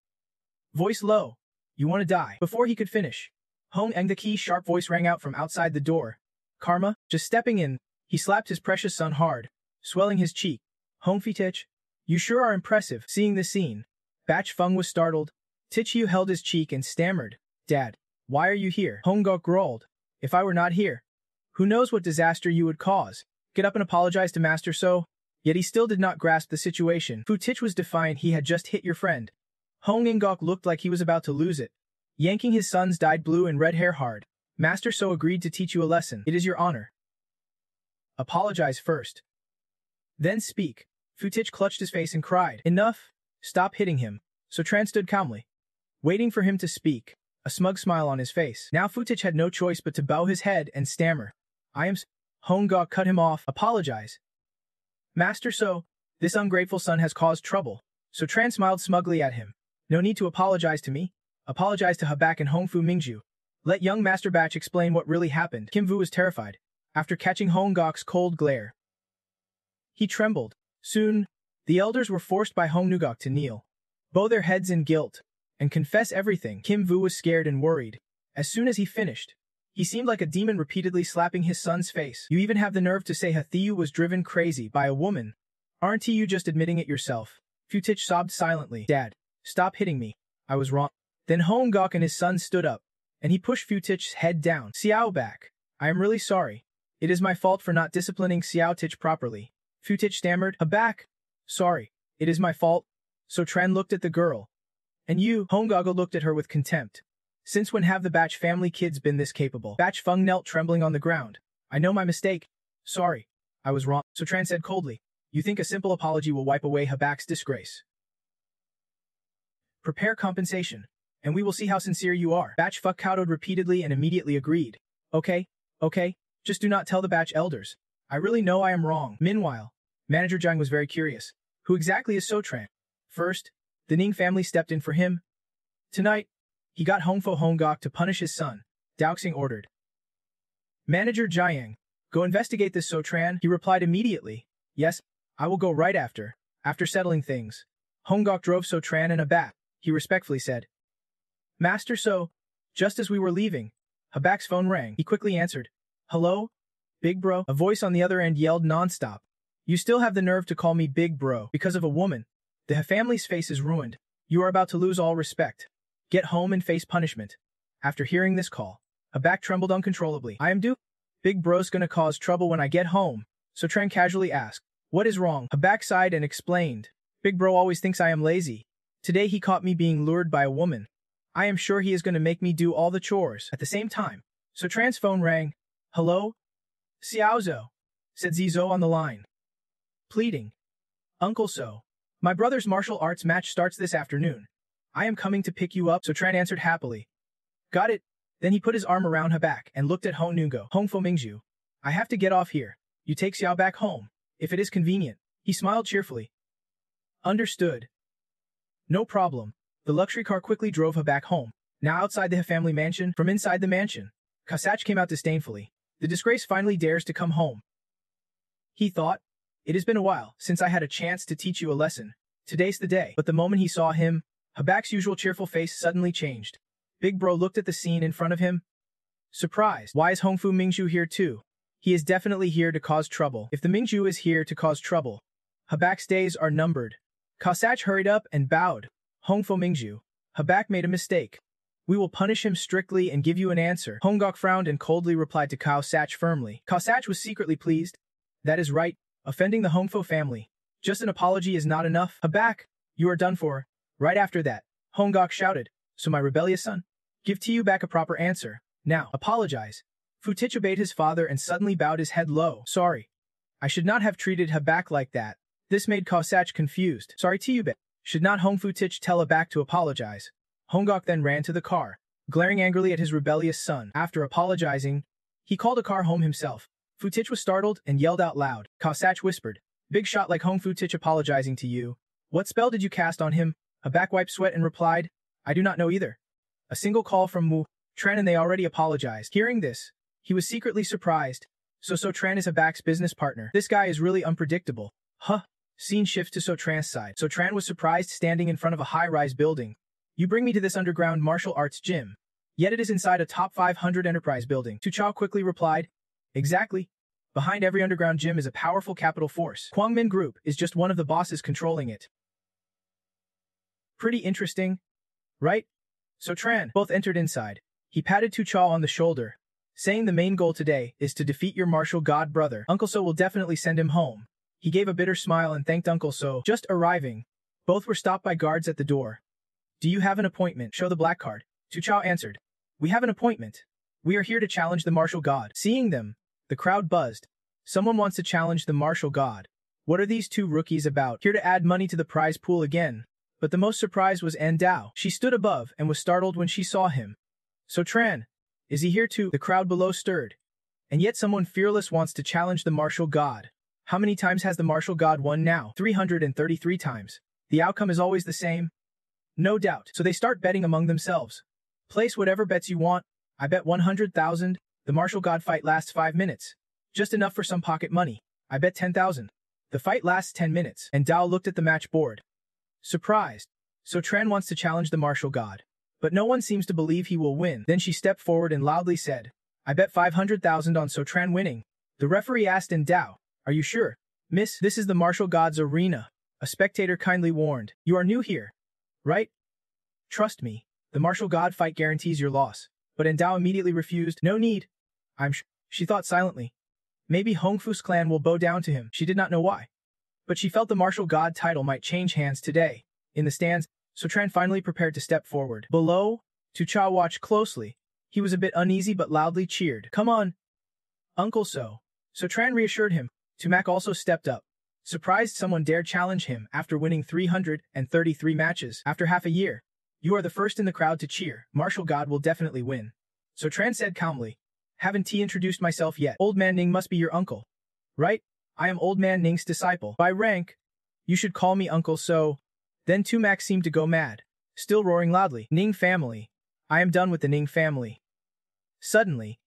Voice low. You want to die? Before he could finish, Hong Eng the key sharp voice rang out from outside the door. Karma, just stepping in, he slapped his precious son hard, swelling his cheek. Hong Fitech, you sure are impressive. Seeing the scene, Batch Fung was startled. Tichu held his cheek and stammered, Dad, why are you here? Hong Gok growled, If I were not here, who knows what disaster you would cause? Get up and apologize to Master So. Yet he still did not grasp the situation. Fu Tich was defiant. He had just hit your friend. Hong Ingok looked like he was about to lose it, yanking his son's dyed blue and red hair hard. Master So agreed to teach you a lesson. It is your honor. Apologize first. Then speak. Fu Tich clutched his face and cried, Enough! Stop hitting him. So Tran stood calmly, waiting for him to speak, a smug smile on his face. Now Fu Tich had no choice but to bow his head and stammer. I am Hong Gok cut him off. Apologize. Master So, this ungrateful son has caused trouble. So Tran smiled smugly at him. No need to apologize to me. Apologize to Habak and Hong Fu Mingju. Let young Master Batch explain what really happened. Kim Vu was terrified. After catching Hong Gok's cold glare, he trembled. Soon, the elders were forced by Hong Nugok to kneel, bow their heads in guilt, and confess everything. Kim Vu was scared and worried. As soon as he finished, he seemed like a demon, repeatedly slapping his son's face. You even have the nerve to say Hathiu was driven crazy by a woman. Aren't you just admitting it yourself? Futich sobbed silently. Dad, stop hitting me. I was wrong. Then Hong Gok and his son stood up, and he pushed Futich's head down. Xiao back. I am really sorry. It is my fault for not disciplining Xiao Tich properly. Futich stammered. Back. Sorry. It is my fault. So Tran looked at the girl. And you, Hong Gago looked at her with contempt. Since when have the Batch family kids been this capable? Batch Feng knelt trembling on the ground. I know my mistake. Sorry. I was wrong. So Tran said coldly. You think a simple apology will wipe away Habak's disgrace? Prepare compensation, and we will see how sincere you are. Batch Fuck kowtowed repeatedly and immediately agreed. Okay, just do not tell the Batch elders. I really know I am wrong. Meanwhile, Manager Jiang was very curious. Who exactly is So Tran? First, the Ning family stepped in for him. Tonight, he got Hongfo Hong Gok to punish his son. Daoxing ordered. Manager Jiang, go investigate this So Tran. He replied immediately. Yes, I will go right after. After settling things, Hongok drove So Tran in a back. He respectfully said, Master So, just as we were leaving, Habak's phone rang. He quickly answered. Hello? Big bro? A voice on the other end yelled nonstop. You still have the nerve to call me big bro because of a woman. The family's face is ruined. You are about to lose all respect. Get home and face punishment. After hearing this call, Habak trembled uncontrollably. I am due. Big bro's gonna cause trouble when I get home. So Tran casually asked, what is wrong? Habak sighed and explained. Big bro always thinks I am lazy. Today he caught me being lured by a woman. I am sure he is going to make me do all the chores. At the same time, So Tran's phone rang. Hello? Xiaozhou, said Zizou on the line. Pleading. Uncle So, my brother's martial arts match starts this afternoon. I am coming to pick you up, So Tran answered happily. Got it. Then he put his arm around Habak and looked at Hong Nungo. Hong Fo Mingzhu. I have to get off here. You take Xiao back home, if it is convenient. He smiled cheerfully. Understood. No problem. The luxury car quickly drove her back home. Now outside the family mansion, from inside the mansion, Kasach came out disdainfully. The disgrace finally dares to come home. He thought, it has been a while since I had a chance to teach you a lesson. Today's the day. But the moment he saw him, Habak's usual cheerful face suddenly changed. Big bro looked at the scene in front of him. Surprised. Why is Hongfu Mingzhu here too? He is definitely here to cause trouble. If the Mingzhu is here to cause trouble, Habak's days are numbered. Kasach hurried up and bowed. Hongfu Mingzhu, Habak made a mistake. We will punish him strictly and give you an answer. Hongok frowned and coldly replied to Kasach firmly. Kasach was secretly pleased. That is right, offending the Hongfu family. Just an apology is not enough. Habak, you are done for. Right after that, Hongok shouted. So my rebellious son? Give Tiu back a proper answer. Now, apologize. Futich obeyed his father and suddenly bowed his head low. Sorry. I should not have treated Habak like that. This made Kasach confused. Sorry Tiube. Should not Hong Futich tell Habak to apologize? Hongok then ran to the car, glaring angrily at his rebellious son. After apologizing, he called a car home himself. Futich was startled and yelled out loud. Kasach whispered, big shot like Hong Futich apologizing to you. What spell did you cast on him? Habak wiped sweat and replied, I do not know either. A single call from Mu Tran and they already apologized. Hearing this, he was secretly surprised. So Tran is Habak's business partner. This guy is really unpredictable. Huh. Scene shifts to So Tran's side. So Tran was surprised standing in front of a high-rise building. You bring me to this underground martial arts gym. Yet it is inside a top 500 enterprise building. Tu Chao quickly replied, exactly. Behind every underground gym is a powerful capital force. Kwangmin Group is just one of the bosses controlling it. Pretty interesting, right? So Tran both entered inside. He patted Tu Chao on the shoulder, saying the main goal today is to defeat your martial god brother. Uncle So will definitely send him home. He gave a bitter smile and thanked Uncle So. Just arriving, both were stopped by guards at the door. Do you have an appointment? Show the black card. Tu Chao answered. We have an appointment. We are here to challenge the martial god. Seeing them, the crowd buzzed. Someone wants to challenge the martial god. What are these two rookies about? Here to add money to the prize pool again. But the most surprised was An Dao. She stood above and was startled when she saw him. So Tran, is he here too? The crowd below stirred. And yet someone fearless wants to challenge the martial god. How many times has the martial god won now? 333 times. The outcome is always the same. No doubt. So they start betting among themselves. Place whatever bets you want. I bet 100,000. The martial god fight lasts 5 minutes. Just enough for some pocket money. I bet 10,000. The fight lasts 10 minutes. And Dao looked at the match board. Surprised. So Tran wants to challenge the martial god. But no one seems to believe he will win. Then she stepped forward and loudly said, I bet 500,000 on So Tran winning. The referee asked in Dao, are you sure? Miss, this is the martial god's arena. A spectator kindly warned. You are new here, right? Trust me. The martial god fight guarantees your loss. But Dao immediately refused. No need. I'm sure. She thought silently. Maybe Hongfu's clan will bow down to him. She did not know why. But she felt the martial god title might change hands today. In the stands, So Tran finally prepared to step forward. Below, Tu Chao watched closely. He was a bit uneasy but loudly cheered. Come on, Uncle So. So Tran reassured him. Tumac also stepped up. Surprised someone dared challenge him after winning 333 matches after half a year. You are the first in the crowd to cheer. Martial God will definitely win. So Tran said calmly. Haven't T introduced myself yet. Old Man Ning must be your uncle. Right? I am Old Man Ning's disciple. By rank, you should call me Uncle So. Then Tumac seemed to go mad, still roaring loudly. Ning family. I am done with the Ning family. Suddenly,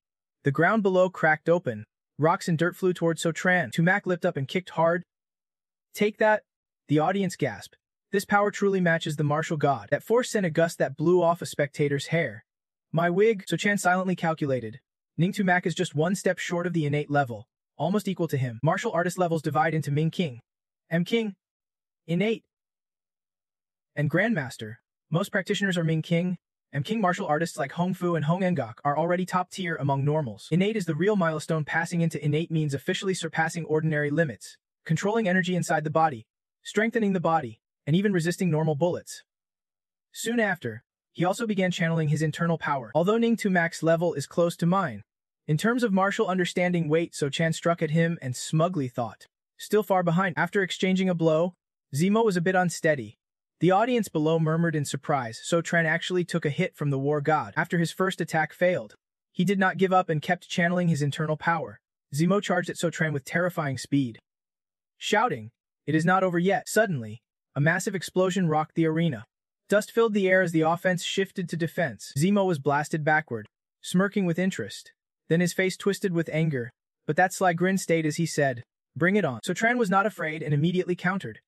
the ground below cracked open. Rocks and dirt flew towards Sotran. Tumac leapt up and kicked hard. Take that! The audience gasped. This power truly matches the martial god. That force sent a gust that blew off a spectator's hair. My wig, Sochan silently calculated. Ning Tumac is just one step short of the innate level, almost equal to him. Martial artist levels divide into Ming King, M King, innate, and Grandmaster. Most practitioners are Ming King. M King martial artists like Hong Fu and Hong Engok are already top tier among normals. Innate is the real milestone. Passing into innate means officially surpassing ordinary limits, controlling energy inside the body, strengthening the body, and even resisting normal bullets. Soon after, he also began channeling his internal power. Although Ning Tumac's level is close to mine, in terms of martial understanding, Sochan struck at him and smugly thought, still far behind. After exchanging a blow, Zemo was a bit unsteady. The audience below murmured in surprise. Sotran actually took a hit from the war god. After his first attack failed, he did not give up and kept channeling his internal power. Zemo charged at Sotran with terrifying speed, shouting, "It is not over yet." Suddenly, a massive explosion rocked the arena. Dust filled the air as the offense shifted to defense. Zemo was blasted backward, smirking with interest. Then his face twisted with anger, but that sly grin stayed as he said, "Bring it on." Sotran was not afraid and immediately countered.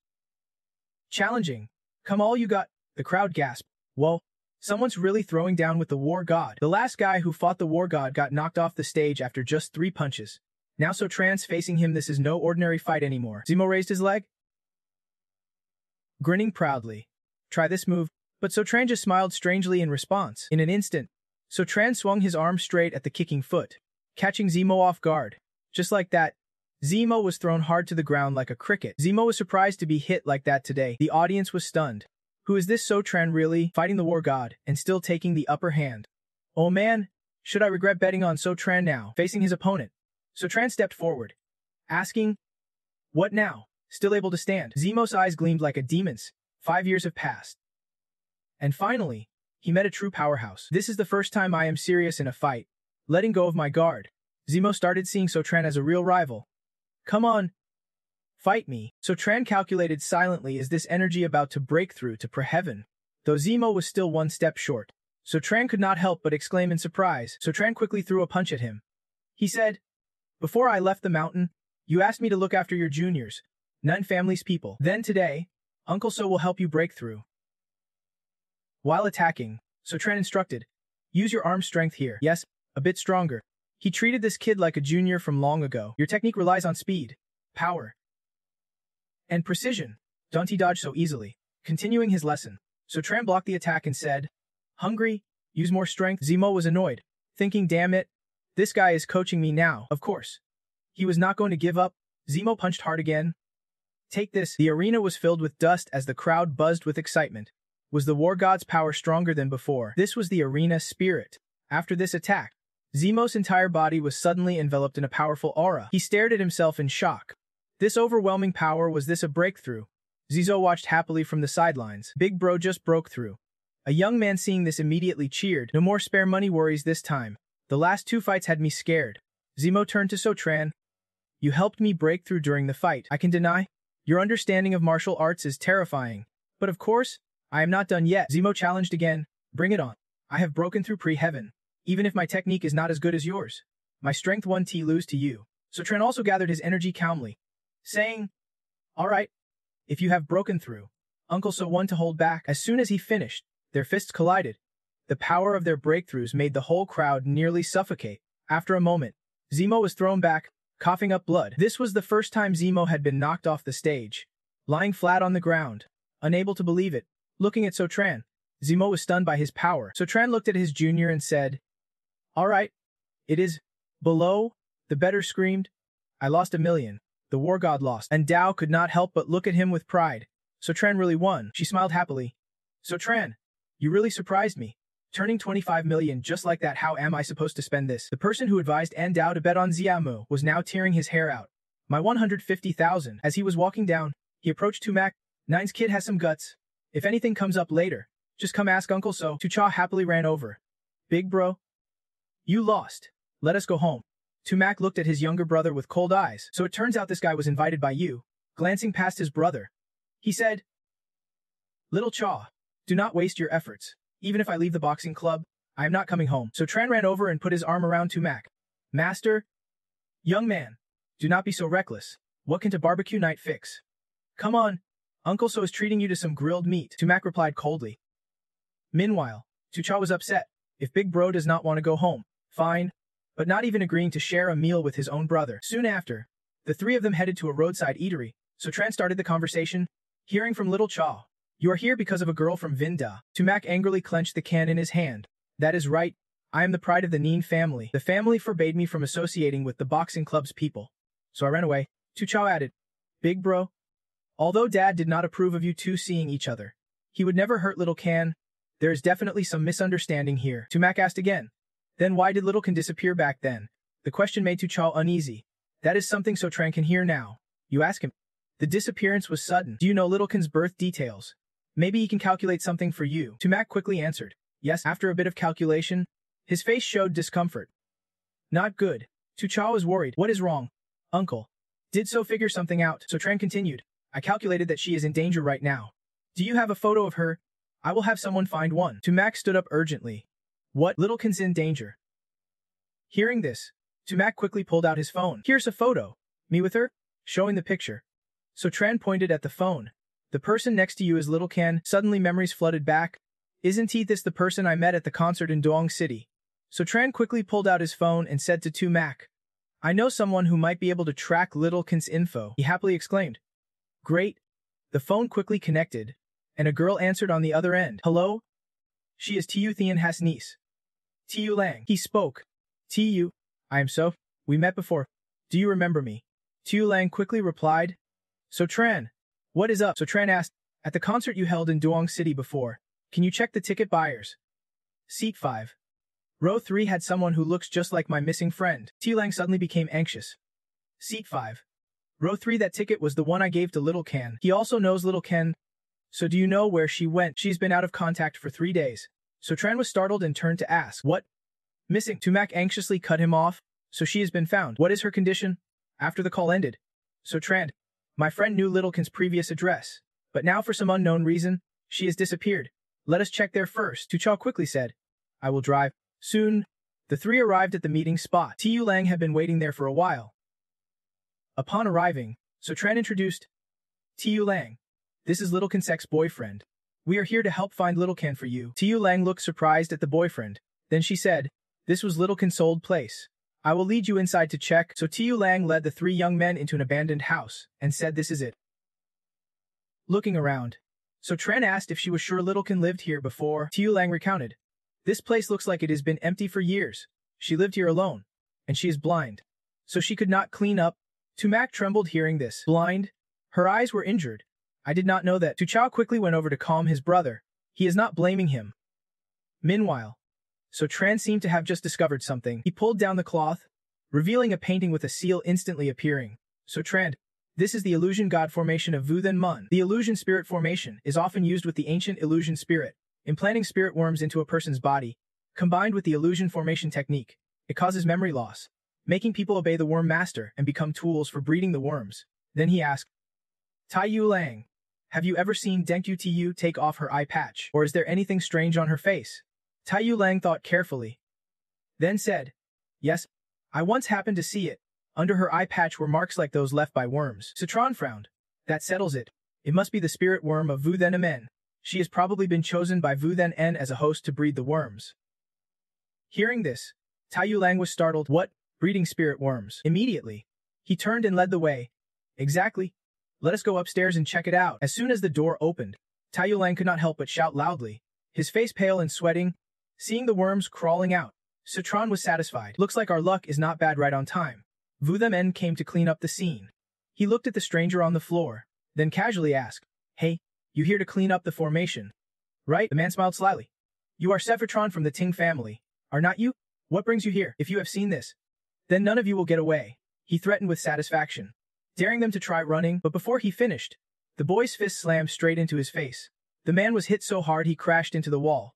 Challenging. "Come all you got." The crowd gasped. Whoa, someone's really throwing down with the war god. The last guy who fought the war god got knocked off the stage after just 3 punches. Now Sotran's facing him. This is no ordinary fight anymore. Zemo raised his leg, grinning proudly. "Try this move." But Sotran just smiled strangely in response. In an instant, Sotran swung his arm straight at the kicking foot, catching Zemo off guard. Just like that, Zemo was thrown hard to the ground like a cricket. Zemo was surprised to be hit like that today. The audience was stunned. Who is this Sotran really, fighting the war god, and still taking the upper hand? Oh man, should I regret betting on Sotran now? Facing his opponent, Sotran stepped forward, asking, "What now?" Still able to stand, Zemo's eyes gleamed like a demon's. 5 years have passed. And finally, he met a true powerhouse. "This is the first time I am serious in a fight, letting go of my guard." Zemo started seeing Sotran as a real rival. "Come on, fight me." Sotran calculated silently, is this energy about to break through to pre-heaven? Though Zemo was still one step short, Sotran could not help but exclaim in surprise. Sotran quickly threw a punch at him. He said, "Before I left the mountain, you asked me to look after your juniors, Nun family's people. Then today, Uncle So will help you break through." While attacking, Sotran instructed, "Use your arm strength here. Yes, a bit stronger." He treated this kid like a junior from long ago. "Your technique relies on speed, power, and precision. Don't dodge so easily." Continuing his lesson, Sotran blocked the attack and said, "Hungry? Use more strength." Zemo was annoyed, thinking, damn it, this guy is coaching me now. Of course, he was not going to give up. Zemo punched hard again. "Take this." The arena was filled with dust as the crowd buzzed with excitement. Was the war god's power stronger than before? This was the arena spirit. After this attack, Zemo's entire body was suddenly enveloped in a powerful aura. He stared at himself in shock. This overwhelming power, was this a breakthrough? Zizo watched happily from the sidelines. Big bro just broke through. A young man seeing this immediately cheered. "No more spare money worries this time. The last 2 fights had me scared." Zemo turned to Sotran. "You helped me break through during the fight. I can deny. Your understanding of martial arts is terrifying. But of course, I am not done yet." Zemo challenged again. "Bring it on. I have broken through pre-heaven. Even if my technique is not as good as yours, my strength 1T lose to you." Sotran also gathered his energy calmly, saying, "All right, if you have broken through, Uncle So one to hold back." As soon as he finished, their fists collided. The power of their breakthroughs made the whole crowd nearly suffocate. After a moment, Zemo was thrown back, coughing up blood. This was the first time Zemo had been knocked off the stage. Lying flat on the ground, unable to believe it, looking at Sotran, Zemo was stunned by his power. Sotran looked at his junior and said, "All right, it is below." The better screamed, "I lost 1,000,000. The war god lost." And Dao could not help but look at him with pride. Sotran really won. She smiled happily. "Sotran, you really surprised me. Turning 25 million just like that, how am I supposed to spend this?" The person who advised An Dao to bet on Xiaomu was now tearing his hair out. "My 150,000. As he was walking down, he approached Tumac. "Nine's kid has some guts. If anything comes up later, just come ask Uncle So." Tucha happily ran over. "Big bro, you lost. Let us go home." Tumac looked at his younger brother with cold eyes. "So it turns out this guy was invited by you." Glancing past his brother, he said, "Little Chaw, do not waste your efforts. Even if I leave the boxing club, I am not coming home. So Tran ran over and put his arm around Tumak. Master? Young man, do not be so reckless. What can a barbecue night fix? Come on. Uncle So is treating you to some grilled meat, Tumak replied coldly. Meanwhile, Tucha was upset. If Big Bro does not want to go home, fine, but not even agreeing to share a meal with his own brother. Soon after, the three of them headed to a roadside eatery, so Tran started the conversation, hearing from Little Cha. You are here because of a girl from Vinda. Tumak angrily clenched the can in his hand. That is right. I am the pride of the Neen family. The family forbade me from associating with the boxing club's people. So I ran away. Tucha added, Big Bro? Although Dad did not approve of you two seeing each other, he would never hurt Little Can. There is definitely some misunderstanding here. Tumak asked again. Then why did Little Can disappear back then? The question made Tucha uneasy. That is something So Tran can hear now. You ask him. The disappearance was sudden. Do you know Little Can's birth details? Maybe he can calculate something for you. Tumak quickly answered. Yes, after a bit of calculation, his face showed discomfort. Not good. Tucha was worried. What is wrong? Uncle. Did So figure something out? So Tran continued. I calculated that she is in danger right now. Do you have a photo of her? I will have someone find one. Tumak stood up urgently. What? Little Can's in danger. Hearing this, Tumak quickly pulled out his phone. Here's a photo. Me with her? Showing the picture. So Tran pointed at the phone. The person next to you is Little Can. Suddenly memories flooded back. Isn't he this the person I met at the concert in Doong City? So Tran quickly pulled out his phone and said to Tumak, I know someone who might be able to track Little Can's info. He happily exclaimed. Great. The phone quickly connected, and a girl answered on the other end. Hello? She is Tu Thian Has niece. Tu Lang. He spoke. Tu. I am So. We met before. Do you remember me? Tu Lang quickly replied. So Tran. What is up? So Tran asked. At the concert you held in Doong City before, can you check the ticket buyers? Seat 5. Row 3 had someone who looks just like my missing friend. Tu Lang suddenly became anxious. Seat 5. Row 3, that ticket was the one I gave to Little Can. He also knows Little Can. So do you know where she went? She's been out of contact for 3 days. So Tran was startled and turned to ask. What? Missing. Tumak anxiously cut him off. So she has been found. What is her condition? After the call ended. So Tran. My friend knew Little Can's previous address, but now for some unknown reason, she has disappeared. Let us check there first. Tucha quickly said. I will drive. Soon, the three arrived at the meeting spot. Tu Lang had been waiting there for a while. Upon arriving, So Tran introduced. Tu Lang. This is Little Can's ex-boyfriend. We are here to help find Little Can for you. Tu Lang looked surprised at the boyfriend. Then she said, this was Little Can's old place. I will lead you inside to check. So Tu Lang led the three young men into an abandoned house and said this is it. Looking around, So Tran asked if she was sure Little Can lived here before. Tu Lang recounted. This place looks like it has been empty for years. She lived here alone, and she is blind, so she could not clean up. Tumak trembled hearing this. Blind? Her eyes were injured. I did not know that. Tu Chao quickly went over to calm his brother. He is not blaming him. Meanwhile, So Tran seemed to have just discovered something. He pulled down the cloth, revealing a painting with a seal instantly appearing. So Tran, this is the illusion god formation of Vu Then Mun. The illusion spirit formation is often used with the ancient illusion spirit, implanting spirit worms into a person's body. Combined with the illusion formation technique, it causes memory loss, making people obey the worm master and become tools for breeding the worms. Then he asked, Tai Yu Lang, have you ever seen Denkyu Tu take off her eye patch, or is there anything strange on her face? Tai Yu Lang thought carefully, then said, yes, I once happened to see it. Under her eye patch were marks like those left by worms. Citron frowned. That settles it. It must be the spirit worm of Vu Then Men. She has probably been chosen by Vu Then En as a host to breed the worms. Hearing this, Tai Yu Lang was startled. What? Breeding spirit worms? Immediately, he turned and led the way. Exactly. Let us go upstairs and check it out. As soon as the door opened, Tai Yu Lang could not help but shout loudly, his face pale and sweating. Seeing the worms crawling out, Citron was satisfied. Looks like our luck is not bad right on time. Vu Then En came to clean up the scene. He looked at the stranger on the floor, then casually asked, hey, you here to clean up the formation? Right? The man smiled slyly. You are Sephiroth from the Ting family, are not you? What brings you here? If you have seen this, then none of you will get away. He threatened with satisfaction, daring them to try running, but before he finished, the boy's fist slammed straight into his face. The man was hit so hard he crashed into the wall.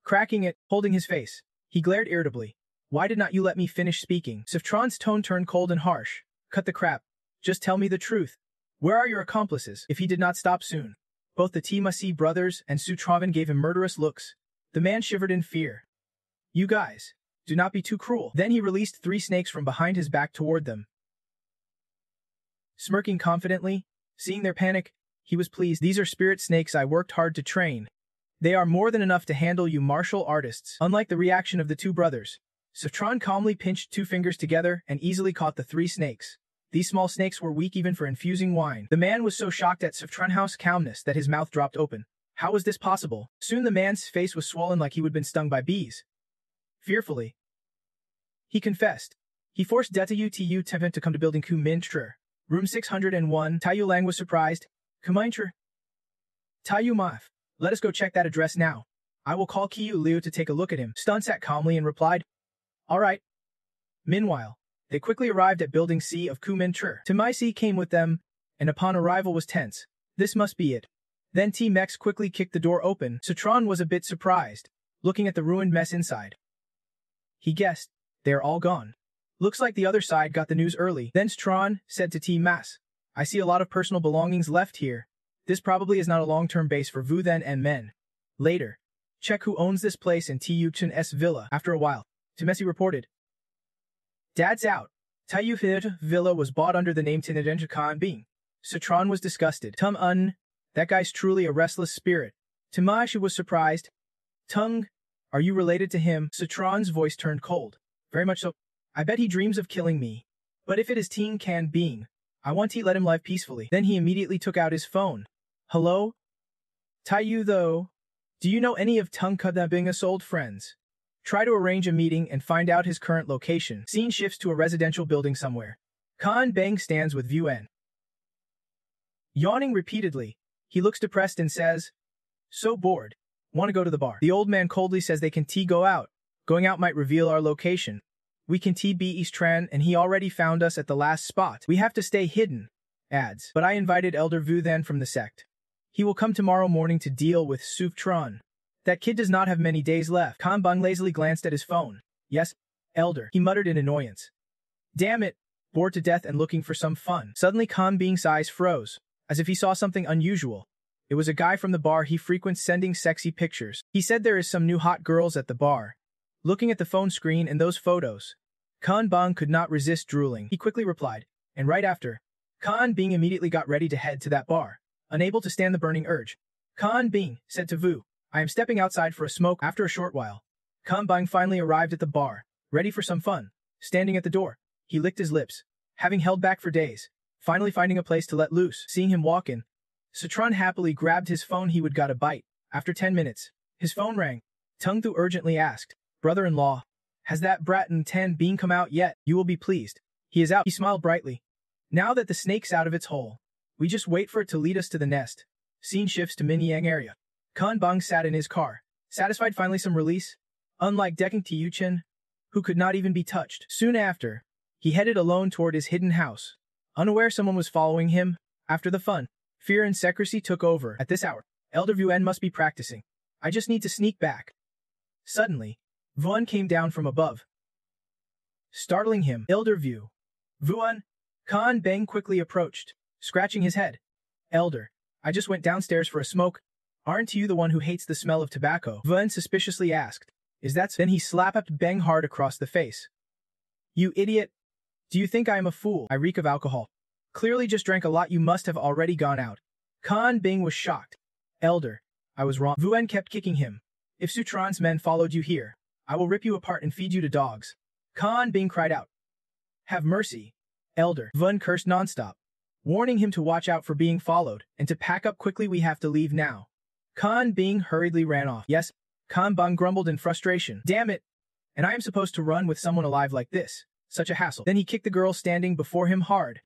Cracking it, holding his face, he glared irritably. Why did not you let me finish speaking? Sifron's tone turned cold and harsh. Cut the crap. Just tell me the truth. Where are your accomplices? If he did not stop soon, both the Timasi brothers and Sutravan gave him murderous looks. The man shivered in fear. You guys, do not be too cruel. Then he released 3 snakes from behind his back toward them. Smirking confidently, seeing their panic, he was pleased. These are spirit snakes I worked hard to train. They are more than enough to handle you martial artists. Unlike the reaction of the 2 brothers, Saffron calmly pinched 2 fingers together and easily caught the 3 snakes. These small snakes were weak even for infusing wine. The man was so shocked at Saffron's calmness that his mouth dropped open. How was this possible? Soon the man's face was swollen like he would been stung by bees. Fearfully, he confessed. He forced Detayu Tu Teven to come to building Ku Min Tr. Room 601. Taiyu Lang was surprised. Kumain Tr. Taiyu Maf. Let us go check that address now. I will call Kiyu Liu to take a look at him. Stun sat calmly and replied, all right. Meanwhile, they quickly arrived at Building C of Ku Min Tr. Timai C came with them, and upon arrival was tense. This must be it. Then T-Mex quickly kicked the door open. Citron was a bit surprised, looking at the ruined mess inside. He guessed, they are all gone. Looks like the other side got the news early. Then Citron said to T-Mas, I see a lot of personal belongings left here. This probably is not a long-term base for Vu then and men. Later, check who owns this place in Tiyuchen S Villa. After a while, Timesi reported, Dad's out. Tayufit Villa was bought under the name Tinadenja Khan Bing. Citron was disgusted. That guy's truly a restless spirit. Timashi was surprised. Tung, are you related to him? Citron's voice turned cold. Very much so. I bet he dreams of killing me. But if it is Teen Can Bing, I want to let him live peacefully. Then he immediately took out his phone. Hello? Taiyu though? Do you know any of Tung Kada Bing's old friends? Try to arrange a meeting and find out his current location. Scene shifts to a residential building somewhere. Khan Bang stands with Vu En. Yawning repeatedly, he looks depressed and says, so bored. Want to go to the bar. The old man coldly says they can go out. Going out might reveal our location. We can be East Tran and he already found us at the last spot. We have to stay hidden. Adds. But I invited Elder Vu then from the sect. He will come tomorrow morning to deal with Suf Tran. That kid does not have many days left. Khan Bang lazily glanced at his phone. Yes, Elder, he muttered in annoyance. Damn it. Bored to death and looking for some fun. Suddenly Khan Bing's eyes froze, as if he saw something unusual. It was a guy from the bar he frequents sending sexy pictures. He said there is some new hot girls at the bar. Looking at the phone screen and those photos, Khan Bang could not resist drooling. He quickly replied, and right after, Khan Bing immediately got ready to head to that bar. Unable to stand the burning urge, Khan Bing said to Vu, I am stepping outside for a smoke. After a short while, Khan Bang finally arrived at the bar, ready for some fun. Standing at the door, he licked his lips, having held back for days, finally finding a place to let loose. Seeing him walk in, Citron happily grabbed his phone. He would got a bite. After 10 minutes, his phone rang. Tung Thu urgently asked, brother-in-law, has that brat and Ten Bean come out yet? You will be pleased. He is out. He smiled brightly. Now that the snake's out of its hole, we just wait for it to lead us to the nest. Scene shifts to Minyang area. Khan Bang sat in his car, satisfied finally some release. Unlike Dekking Tiyuchen, who could not even be touched. Soon after, he headed alone toward his hidden house. Unaware someone was following him, after the fun, fear and secrecy took over. At this hour, Elder Vuan must be practicing. I just need to sneak back. Suddenly, Vuan came down from above, startling him. Elder Vu. Vuan. Khan Bang quickly approached, scratching his head. Elder, I just went downstairs for a smoke. Aren't you the one who hates the smell of tobacco? Vuan suspiciously asked. Is that so? Then he slapped Bang hard across the face. You idiot. Do you think I am a fool? I reek of alcohol. Clearly just drank a lot. You must have already gone out. Khan Bing was shocked. Elder, I was wrong. Vuan kept kicking him. If Sutran's men followed you here, I will rip you apart and feed you to dogs. Khan Bing cried out. Have mercy. Elder. Vuan cursed nonstop, warning him to watch out for being followed and to pack up quickly. We have to leave now. Khan Bing hurriedly ran off. Yes, Khan Bang grumbled in frustration. Damn it. And I am supposed to run with someone alive like this. Such a hassle. Then he kicked the girl standing before him hard.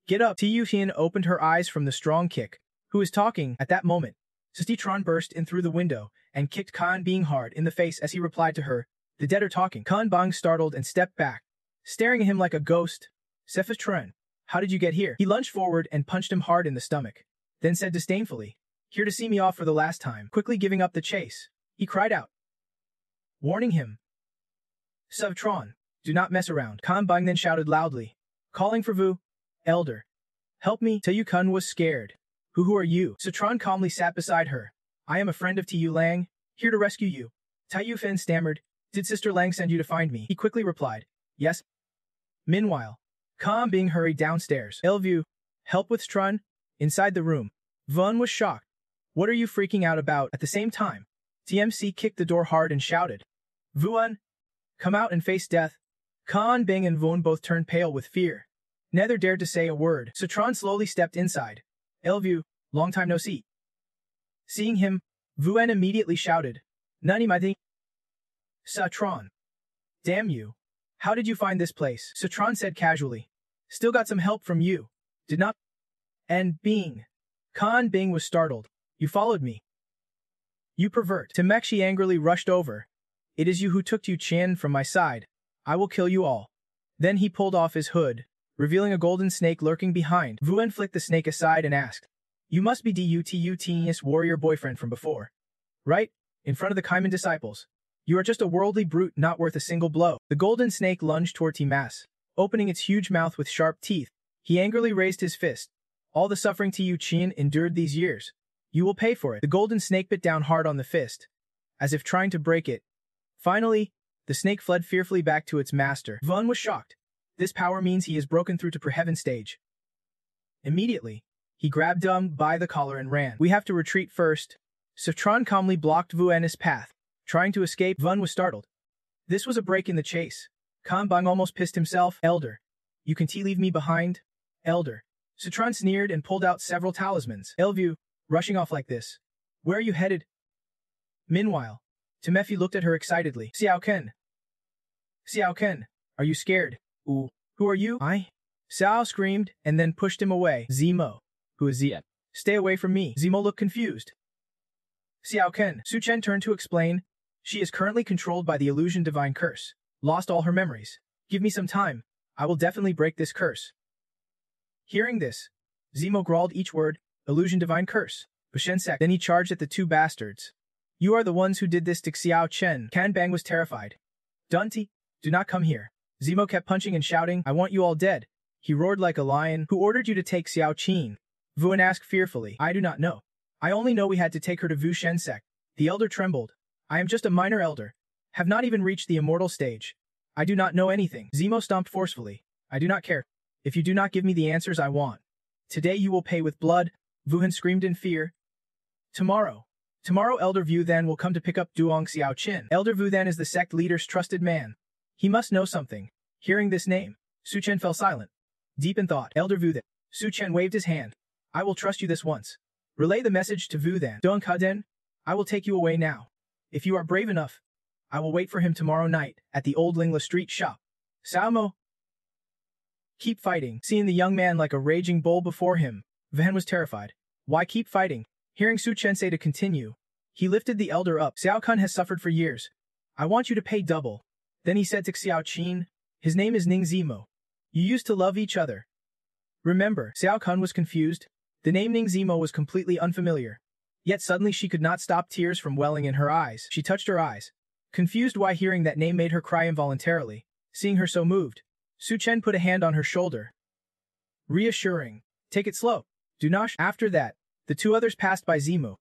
Get up. Tiyuhin opened her eyes from the strong kick. Who is talking? At that moment, Sistitron burst in through the window and kicked Khan Bing hard in the face as he replied to her. The dead are talking. Khan Bang startled and stepped back, staring at him like a ghost. Sistitron, how did you get here? He lunged forward and punched him hard in the stomach, then said disdainfully, here to see me off for the last time. Quickly giving up the chase, he cried out, warning him. Suvtron, do not mess around. Khan Bang then shouted loudly, calling for Vu. Elder, help me. Tayukun was scared. Who are you? Sutron calmly sat beside her. I am a friend of Tiyu Lang. Here to rescue you. Tai Yufan stammered. Did Sister Lang send you to find me? He quickly replied. Yes. Meanwhile, Khan being hurried downstairs. Elvue, help with Strun? Inside the room. Vun was shocked. What are you freaking out about? At the same time, TMC kicked the door hard and shouted. Vuan, come out and face death. Khan Bing and Vun both turned pale with fear. Neither dared to say a word. Satron slowly stepped inside. Elvue, long time no see. Seeing him, Vuan immediately shouted. Nani my thing? Satron. Damn you. How did you find this place? Satron said casually. Still got some help from you. Did not? And Bing. Khan Bing was startled. You followed me. You pervert. Temekshi angrily rushed over. It is you who took Yu Qian from my side. I will kill you all. Then he pulled off his hood, revealing a golden snake lurking behind. Vuan flicked the snake aside and asked, You must be Dut's warrior boyfriend from before. Right? In front of the Kaiman disciples. You are just a worldly brute not worth a single blow. The golden snake lunged toward Timas, opening its huge mouth with sharp teeth. He angrily raised his fist. All the suffering Yu Qian endured these years. You will pay for it. The golden snake bit down hard on the fist, as if trying to break it. Finally, the snake fled fearfully back to its master. Vun was shocked. This power means he has broken through to pre-heaven stage. Immediately, he grabbed Dung by the collar and ran. We have to retreat first. Satron calmly blocked Vuan's path. Trying to escape, Vun was startled. This was a break in the chase. Khan Bang almost pissed himself. Elder. You can leave me behind? Elder. Satron sneered and pulled out several talismans. Elvue, rushing off like this. Where are you headed? Meanwhile, Temefi looked at her excitedly. Xiao Ken. Xiao Ken, are you scared? Ooh, who are you? I? Xiao screamed and then pushed him away. Zemo. Who is Zia? Stay away from me. Zemo looked confused. Xiao Ken. Su Chen turned to explain. She is currently controlled by the illusion divine curse. Lost all her memories. Give me some time. I will definitely break this curse. Hearing this, Zemo growled each word, illusion divine curse. Bushensek. Then he charged at the two bastards. You are the ones who did this to Xiao Chen. Kan Bang was terrified. Dunti, do not come here. Zemo kept punching and shouting, I want you all dead. He roared like a lion. Who ordered you to take Xiao Qin? Vuan asked fearfully. I do not know. I only know we had to take her to Vu Shensek. The elder trembled. I am just a minor elder. Have not even reached the immortal stage. I do not know anything. Zemo stomped forcefully. I do not care. If you do not give me the answers I want. Today you will pay with blood. Vuhan screamed in fear. Tomorrow. Tomorrow Elder Vu Then will come to pick up Duong Xiao Qin. Elder Vu Then is the sect leader's trusted man. He must know something. Hearing this name, Su Chen fell silent. Deep in thought, Elder Vu Then. Su Chen waved his hand. I will trust you this once. Relay the message to Vu Then. Dong Kaden, I will take you away now. If you are brave enough, I will wait for him tomorrow night at the old Lingla Street shop. Sao Keep fighting. Seeing the young man like a raging bull before him, Van was terrified. Why keep fighting? Hearing Su Chen say to continue, he lifted the elder up. Xiao Kun has suffered for years. I want you to pay double. Then he said to Xiao Qin, his name is Ning Zemo. You used to love each other. Remember, Xiao Kun was confused. The name Ning Zemo was completely unfamiliar. Yet suddenly she could not stop tears from welling in her eyes. She touched her eyes, confused why hearing that name made her cry involuntarily. Seeing her so moved, Su Chen put a hand on her shoulder. Reassuring. Take it slow. Do not. After that, the two others passed by Zemo.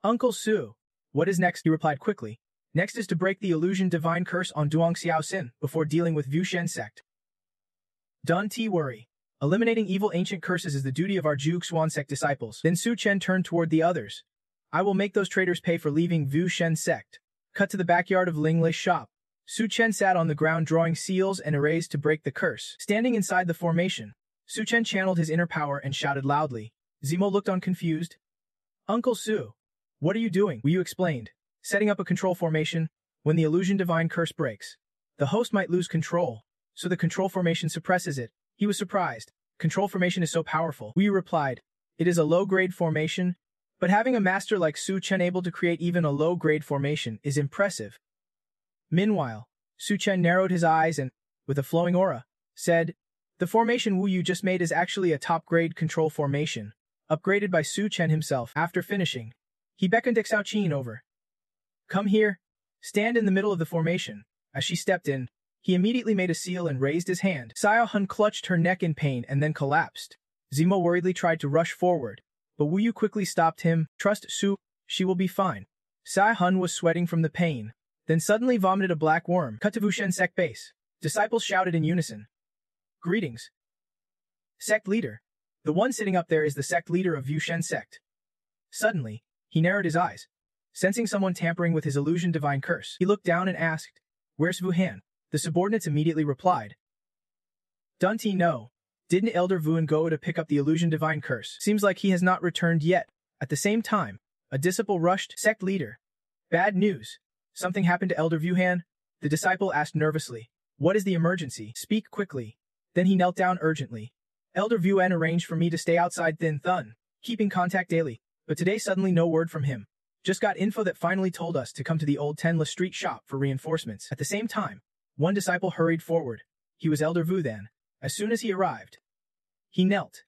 Uncle Su. What is next? He replied quickly. Next is to break the illusion divine curse on Duong Xiao Xin before dealing with Vu Shen sect. Don't worry. Eliminating evil ancient curses is the duty of our Zhu Xuan sect disciples. Then Su Chen turned toward the others. I will make those traitors pay for leaving Vu Shen sect. Cut to the backyard of Ling Li's shop. Su Chen sat on the ground drawing seals and arrays to break the curse. Standing inside the formation, Su Chen channeled his inner power and shouted loudly. Zemo looked on confused. Uncle Su, what are you doing? Wu Yu explained. Setting up a control formation. When the illusion divine curse breaks, the host might lose control, so the control formation suppresses it. He was surprised. Control formation is so powerful. Wu Yu replied. It is a low-grade formation, but having a master like Su Chen able to create even a low-grade formation is impressive. Meanwhile, Su Chen narrowed his eyes and, with a flowing aura, said, the formation Wu Yu just made is actually a top-grade control formation, upgraded by Su Chen himself. After finishing, he beckoned Xiao Qin over. Come here. Stand in the middle of the formation. As she stepped in, he immediately made a seal and raised his hand. Xiao Hun clutched her neck in pain and then collapsed. Zemo worriedly tried to rush forward, but Wu Yu quickly stopped him. Trust Su, she will be fine. Sai Hun was sweating from the pain, then suddenly vomited a black worm. Cut to Wushen sect base. Disciples shouted in unison. Greetings. Sect leader. The one sitting up there is the sect leader of Wushen sect. Suddenly, he narrowed his eyes, sensing someone tampering with his illusion divine curse. He looked down and asked, "Where's Wu Han?" The subordinates immediately replied, "Dunti no. Didn't Elder Vuan go to pick up the illusion divine curse? Seems like he has not returned yet." At the same time, a disciple rushed. Sect leader. Bad news. Something happened to Elder Vuhan? The disciple asked nervously. What is the emergency? Speak quickly. Then he knelt down urgently. Elder Vuan arranged for me to stay outside Thin Thun, keeping contact daily, but today suddenly no word from him. Just got info that finally told us to come to the old Tenla Street shop for reinforcements. At the same time, one disciple hurried forward. He was Elder Vuan. As soon as he arrived, he knelt.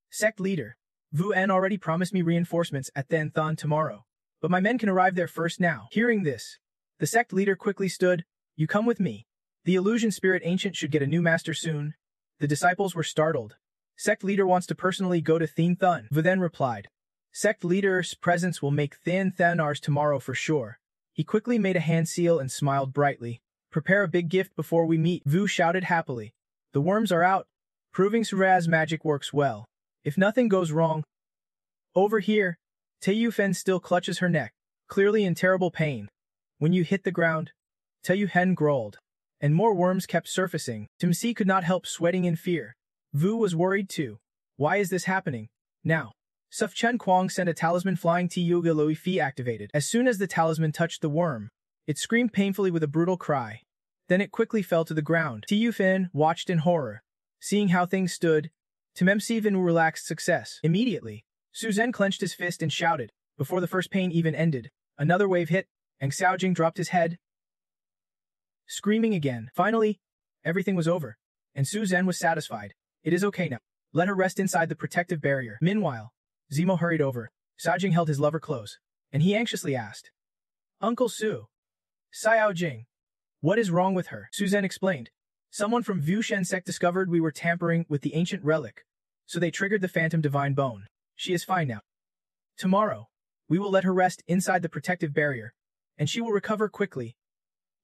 Sect leader. Vuan already promised me reinforcements at Thin Thun tomorrow, but my men can arrive there first now. Hearing this, the sect leader quickly stood. You come with me. The illusion spirit ancient should get a new master soon. The disciples were startled. Sect leader wants to personally go to Thin Thun. Vuan replied. Sect leader's presence will make Thin Thun ours tomorrow for sure. He quickly made a hand seal and smiled brightly. Prepare a big gift before we meet. Vu shouted happily. The worms are out, proving Suraz's magic works well. If nothing goes wrong. Over here, Teiyu Fen still clutches her neck, clearly in terrible pain. When you hit the ground, Teiyu Hen growled, and more worms kept surfacing. Timsi could not help sweating in fear. Vu was worried too. Why is this happening? Now. Suf Chen Kuang sent a talisman flying Tiyuga Lui Fi activated. As soon as the talisman touched the worm, it screamed painfully with a brutal cry. Then it quickly fell to the ground. Teiyu Fen watched in horror. Seeing how things stood, Timemsi Vin relaxed success. Immediately, Su Zhen clenched his fist and shouted. Before the first pain even ended, another wave hit, and Xiaojing dropped his head, screaming again. Finally, everything was over, and Su Zhen was satisfied. It is okay now. Let her rest inside the protective barrier. Meanwhile, Zemo hurried over. Xiaojing held his lover close, and he anxiously asked, Uncle Su. Xiaojing. What is wrong with her? Su Zhen explained. Someone from Wushen sect discovered we were tampering with the ancient relic, so they triggered the phantom divine bone. She is fine now. Tomorrow, we will let her rest inside the protective barrier, and she will recover quickly.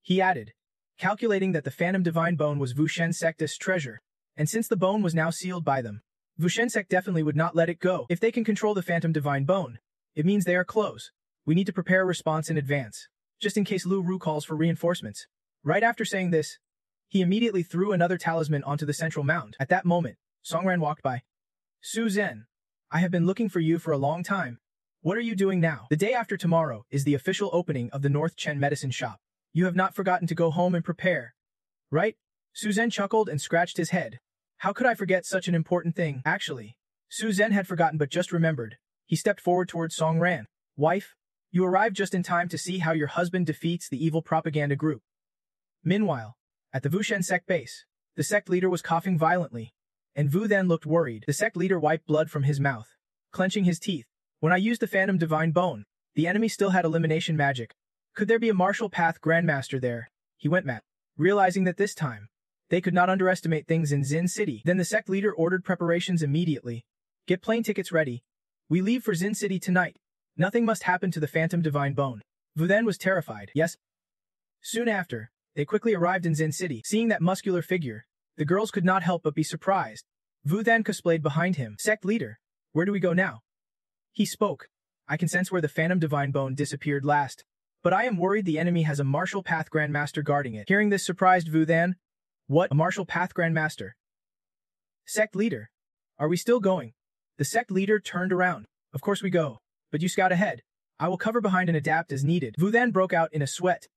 He added, calculating that the phantom divine bone was Wushen sect's treasure, and since the bone was now sealed by them, Wushen sect definitely would not let it go. If they can control the phantom divine bone, it means they are close. We need to prepare a response in advance, just in case Lu Ru calls for reinforcements. Right after saying this, he immediately threw another talisman onto the central mound. At that moment, Songran walked by. Su Zhen, I have been looking for you for a long time. What are you doing now? The day after tomorrow is the official opening of the North Chen medicine shop. You have not forgotten to go home and prepare, right? Su Zhen chuckled and scratched his head. How could I forget such an important thing? Actually, Su Zhen had forgotten but just remembered. He stepped forward towards Songran. Wife, you arrived just in time to see how your husband defeats the evil propaganda group. Meanwhile, at the Wushen sect base, the sect leader was coughing violently, and Vu then looked worried. The sect leader wiped blood from his mouth, clenching his teeth. When I used the phantom divine bone, the enemy still had elimination magic. Could there be a martial path grandmaster there? He went mad, realizing that this time, they could not underestimate things in Xin City. Then the sect leader ordered preparations immediately. Get plane tickets ready. We leave for Xin City tonight. Nothing must happen to the phantom divine bone. Vu then was terrified. Yes. Soon after, they quickly arrived in Xin City. Seeing that muscular figure, the girls could not help but be surprised. Vu then cosplayed behind him. Sect leader, where do we go now? He spoke. I can sense where the phantom divine bone disappeared last, but I am worried the enemy has a martial path grandmaster guarding it. Hearing this surprised Vu then, what, a martial path grandmaster? Sect leader, are we still going? The sect leader turned around. Of course we go, but you scout ahead. I will cover behind and adapt as needed. Vu then broke out in a sweat.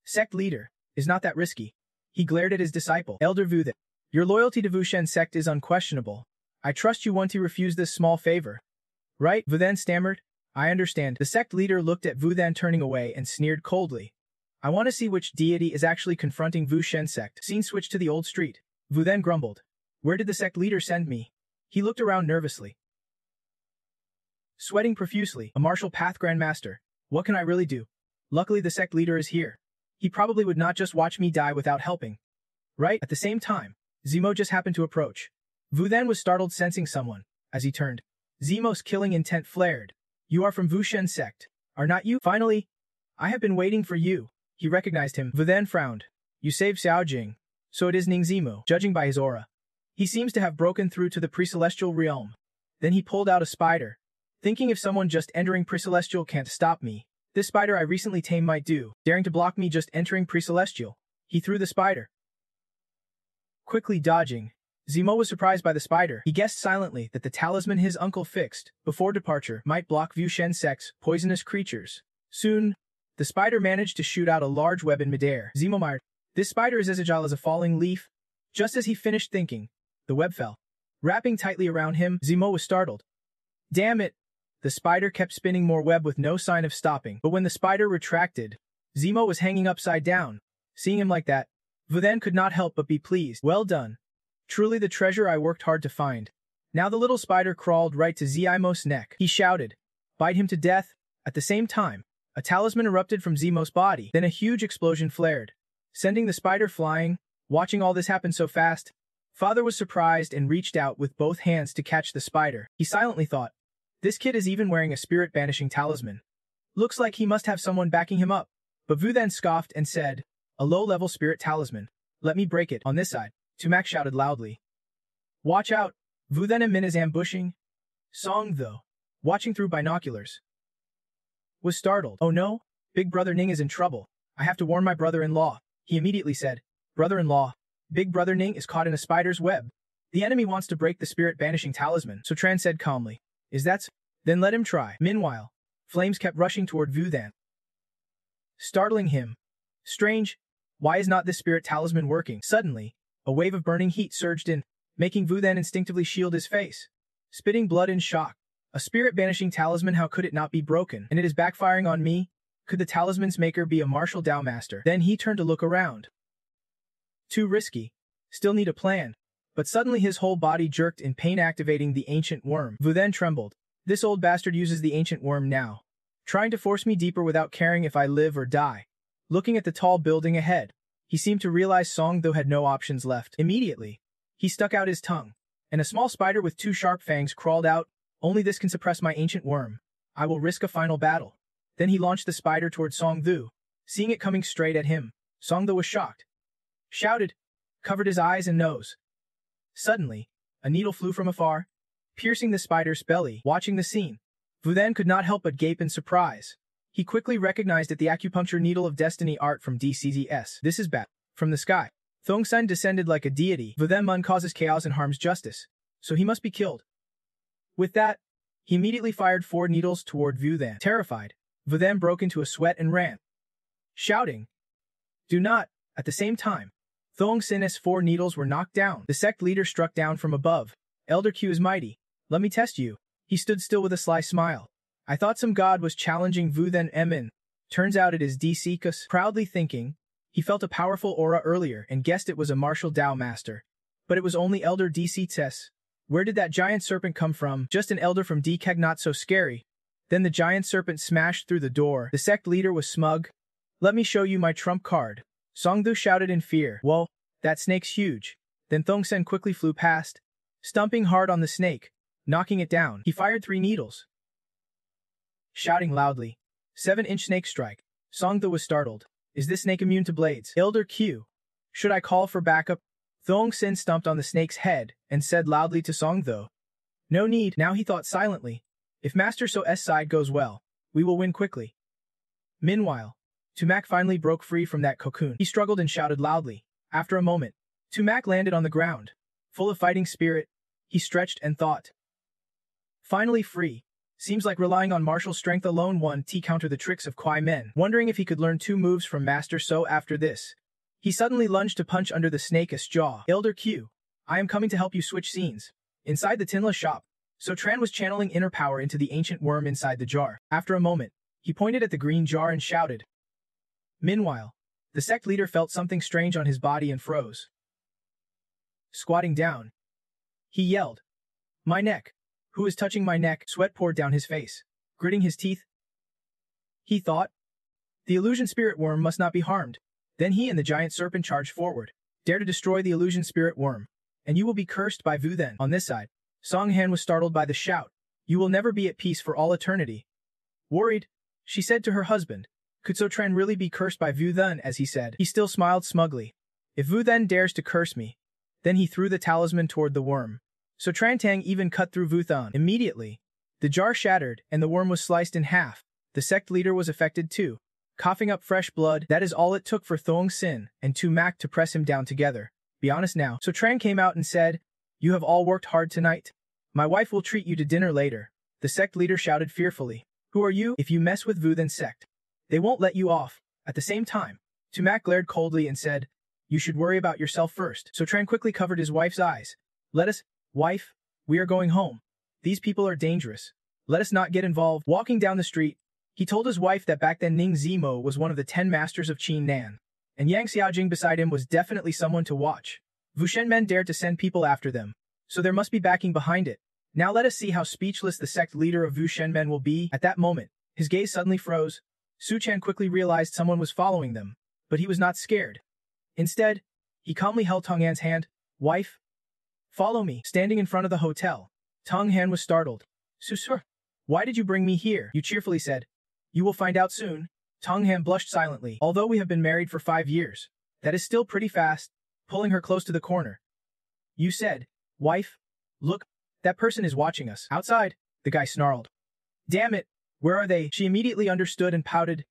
Sect leader, is not that risky. He glared at his disciple. Elder Vu that, your loyalty to Wushen sect is unquestionable. I trust you want to refuse this small favor. Right? Vu then stammered. I understand. The sect leader looked at Vu then turning away and sneered coldly. I want to see which deity is actually confronting Wushen sect. Scene switched to the old street. Vu then grumbled. Where did the sect leader send me? He looked around nervously. Sweating profusely. A martial path grandmaster. What can I really do? Luckily the sect leader is here. He probably would not just watch me die without helping. Right? At the same time, Zemo just happened to approach. Vu then was startled sensing someone. As he turned, Zemo's killing intent flared. You are from Wushen sect. Are not you? Finally, I have been waiting for you. He recognized him. Vu then frowned. You saved Xiaojing. So it is Ning Zimu, judging by his aura. He seems to have broken through to the pre-celestial realm. Then he pulled out a spider. Thinking if someone just entering pre-celestial can't stop me, this spider I recently tamed might do, daring to block me just entering pre-celestial. He threw the spider. Quickly dodging, Zemo was surprised by the spider. He guessed silently that the talisman his uncle fixed before departure might block Vu Shensek's poisonous creatures. Soon, the spider managed to shoot out a large web in midair. Zemo mired. This spider is as agile as a falling leaf. Just as he finished thinking, the web fell. Wrapping tightly around him, Zemo was startled. Damn it! The spider kept spinning more web with no sign of stopping. But when the spider retracted, Zemo was hanging upside down. Seeing him like that, Vu then could not help but be pleased. Well done. Truly the treasure I worked hard to find. Now the little spider crawled right to Zemo's neck. He shouted, bite him to death. At the same time, a talisman erupted from Zemo's body. Then a huge explosion flared, sending the spider flying. Watching all this happen so fast, Father was surprised and reached out with both hands to catch the spider. He silently thought, this kid is even wearing a spirit-banishing talisman. Looks like he must have someone backing him up. But Vu then scoffed and said, a low-level spirit talisman. Let me break it. On this side, Tumak shouted loudly. Watch out! Vu then Min is ambushing. Song, though, watching through binoculars, was startled. Oh no, Big Brother Ning is in trouble. I have to warn my brother-in-law. He immediately said, brother-in-law, Big Brother Ning is caught in a spider's web. The enemy wants to break the spirit-banishing talisman. So Tran said calmly, is that so? Then let him try. Meanwhile, flames kept rushing toward Vu then, startling him. Strange, why is not this spirit talisman working? Suddenly, a wave of burning heat surged in, making Vu then instinctively shield his face. Spitting blood in shock. A spirit-banishing talisman, how could it not be broken? And it is backfiring on me? Could the talisman's maker be a martial Dao master? Then he turned to look around. Too risky. Still need a plan. But suddenly his whole body jerked in pain, activating the ancient worm. Vu then trembled. This old bastard uses the ancient worm now, trying to force me deeper without caring if I live or die. Looking at the tall building ahead, he seemed to realize Song though had no options left. Immediately, he stuck out his tongue, and a small spider with 2 sharp fangs crawled out. Only this can suppress my ancient worm. I will risk a final battle. Then he launched the spider toward Song Thu. Seeing it coming straight at him, Song Thu was shocked. Shouted, covered his eyes and nose. Suddenly, a needle flew from afar, piercing the spider's belly. Watching the scene, Vu then could not help but gape in surprise. He quickly recognized it, the acupuncture needle of destiny art from SSS. This is Bat. From the sky, Thong Sun descended like a deity. Vu then Mun causes chaos and harms justice, so he must be killed. With that, he immediately fired 4 needles toward Vu then. Terrified, Vu then broke into a sweat and ran, shouting, do not. At the same time, Thong Sin's 4 needles were knocked down. The sect leader struck down from above. Elder Q is mighty. Let me test you. He stood still with a sly smile. I thought some god was challenging Vu then Emin. Turns out it is DCkus. Proudly thinking, he felt a powerful aura earlier and guessed it was a martial Dao master. But it was only Elder DCTS. Where did that giant serpent come from? Just an elder from DKeg, not so scary. Then the giant serpent smashed through the door. The sect leader was smug. Let me show you my trump card. Songdu shouted in fear. Whoa, that snake's huge. Then Thongsen quickly flew past, stumping hard on the snake, knocking it down. He fired 3 needles, shouting loudly, 7-inch snake strike. Songdu was startled. Is this snake immune to blades? Elder Q. Should I call for backup? Thongsen stumped on the snake's head and said loudly to Songdu. No need. Now he thought silently. If Master So's side goes well, we will win quickly. Meanwhile, Tumak finally broke free from that cocoon. He struggled and shouted loudly. After a moment, Tumak landed on the ground. Full of fighting spirit, he stretched and thought. Finally free. Seems like relying on martial strength alone won't counter the tricks of Kwai Men. Wondering if he could learn 2 moves from Master So after this, he suddenly lunged to punch under the snake's jaw. Elder Q. I am coming to help you switch scenes. Inside the Tinla shop, So Tran was channeling inner power into the ancient worm inside the jar. After a moment, he pointed at the green jar and shouted. Meanwhile, the sect leader felt something strange on his body and froze. Squatting down, he yelled, My neck! Who is touching my neck? Sweat poured down his face. Gritting his teeth, he thought, the illusion spirit worm must not be harmed. Then he and the giant serpent charged forward. Dare to destroy the illusion spirit worm, and you will be cursed by Vu then. On this side, Song Han was startled by the shout. You will never be at peace for all eternity. Worried, She said to her husband. Could So Tran really be cursed by Vu Then, as he said? He still smiled smugly. If Vu Then dares to curse me. Then he threw the talisman toward the worm. So Tran Tang even cut through Vu Then. Immediately, the jar shattered and the worm was sliced in half. The sect leader was affected too. Coughing up fresh blood, that is all it took for Thong Sin and Tu Mac to press him down together. Be honest now. So Tran came out and said, "You have all worked hard tonight. My wife will treat you to dinner later." The sect leader shouted fearfully, "Who are you? If you mess with Vu Then sect, they won't let you off." At the same time, Tu Mac glared coldly and said, "You should worry about yourself first." So Tran quickly covered his wife's eyes. "Let us, wife, we are going home. These people are dangerous. Let us not get involved." Walking down the street, he told his wife that back then Ning Zimo was one of the 10 masters of Qin Nan, and Yang Xiaojing beside him was definitely someone to watch. Wu Shenmen dared to send people after them, so there must be backing behind it. Now let us see how speechless the sect leader of Wu Shenmen will be. At that moment, his gaze suddenly froze. Su Chan quickly realized someone was following them, but he was not scared. Instead, he calmly held Tong Han's hand. "Wife, follow me." Standing in front of the hotel, Tong Han was startled. "Sir, why did you bring me here?" "You cheerfully said. You will find out soon." Tong Han blushed silently. "Although we have been married for 5 years, that is still pretty fast," pulling her close to the corner. "You said, wife, look, that person is watching us." "Outside," the guy snarled. "Damn it, where are they?" She immediately understood and pouted.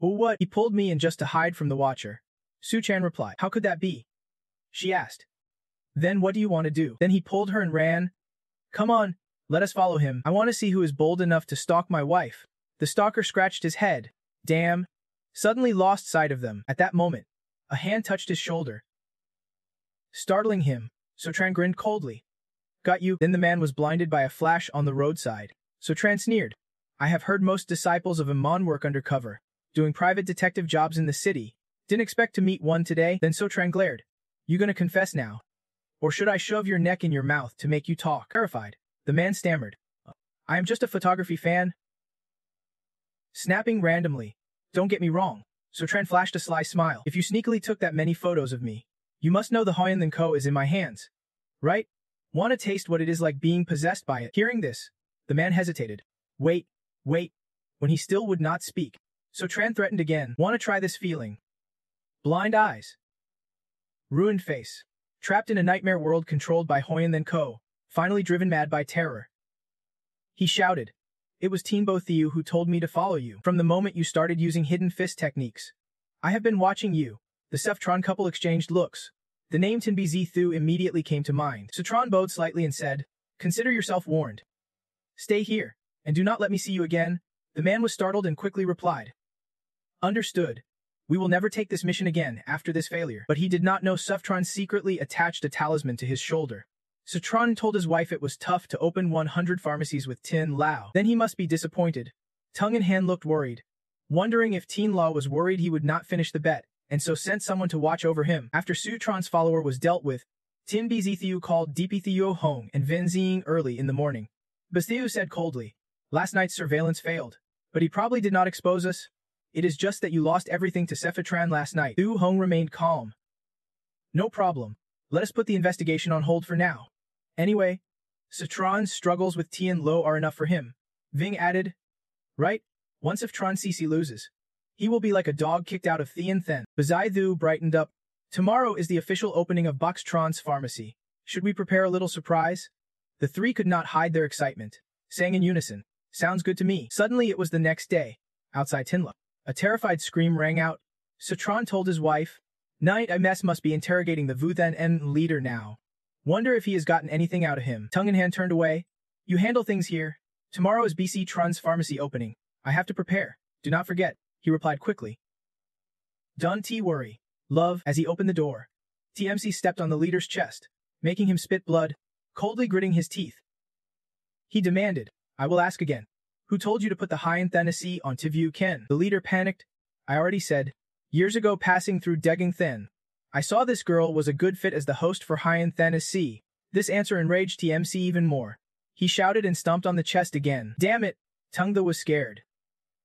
"Oh what?" "He pulled me in just to hide from the watcher." Su Chan replied. "How could that be?" she asked. "Then what do you want to do?" Then he pulled her and ran. "Come on, let us follow him. I want to see who is bold enough to stalk my wife." The stalker scratched his head. Damn. Suddenly lost sight of them. At that moment, a hand touched his shoulder, startling him. So Tran grinned coldly. "Got you." Then the man was blinded by a flash on the roadside. So Tran sneered. "I have heard most disciples of Iman work undercover, doing private detective jobs in the city. Didn't expect to meet one today." Then So Tran glared. "You gonna confess now? Or should I shove your neck in your mouth to make you talk?" Terrified, the man stammered. "I am just a photography fan." Snapping randomly. "Don't get me wrong." So Tran flashed a sly smile. "If you sneakily took that many photos of me, you must know the Hoyan Co is in my hands. Right? Want to taste what it is like being possessed by it?" Hearing this, the man hesitated. Wait. When he still would not speak. So Tran threatened again. "Want to try this feeling?" Blind eyes. Ruined face. Trapped in a nightmare world controlled by Hoyan Co, finally driven mad by terror. He shouted. "It was Tianbo Thiu who told me to follow you. From the moment you started using hidden fist techniques, I have been watching you." The Seftron couple exchanged looks. The name Tianbi Thiu immediately came to mind. Citron bowed slightly and said, "Consider yourself warned. Stay here, and do not let me see you again." The man was startled and quickly replied. "Understood. We will never take this mission again after this failure." But he did not know Seftron secretly attached a talisman to his shoulder. Citron told his wife it was tough to open 100 pharmacies with Tin Lao. Then he must be disappointed. Tongue in hand looked worried, wondering if Tin Lao was worried he would not finish the bet, and so sent someone to watch over him. After Sutron's follower was dealt with, Tin Thiu called DP Thiu Hong and Vin Ziying early in the morning. Thiu said coldly, "Last night's surveillance failed, but he probably did not expose us. It is just that you lost everything to Sephatran last night." Thiu Hong remained calm. "No problem. Let us put the investigation on hold for now. Anyway, Citron's struggles with Tian Lo are enough for him." Ving added. "Right? Once if Tron Cece loses, he will be like a dog kicked out of Thien Then." Bazai Thu brightened up. "Tomorrow is the official opening of Box Tron's pharmacy. Should we prepare a little surprise?" The three could not hide their excitement, saying in unison, "Sounds good to me." Suddenly it was the next day. Outside Tinla, a terrified scream rang out. Citron told his wife, "Night MS must be interrogating the Vu Then N leader now. Wonder if he has gotten anything out of him." Tongue in hand turned away. "You handle things here. Tomorrow is BC Tron's pharmacy opening. I have to prepare. Do not forget," he replied quickly. "Don't worry, love." As he opened the door, TMC stepped on the leader's chest, making him spit blood, coldly gritting his teeth. He demanded, "I will ask again. Who told you to put the High Thanasi on Tivu Ken?" The leader panicked. "I already said. Years ago passing through Degang Then, I saw this girl was a good fit as the host for High Thanasi." This answer enraged TMC even more. He shouted and stomped on the chest again. "Damn it!" Tungda was scared.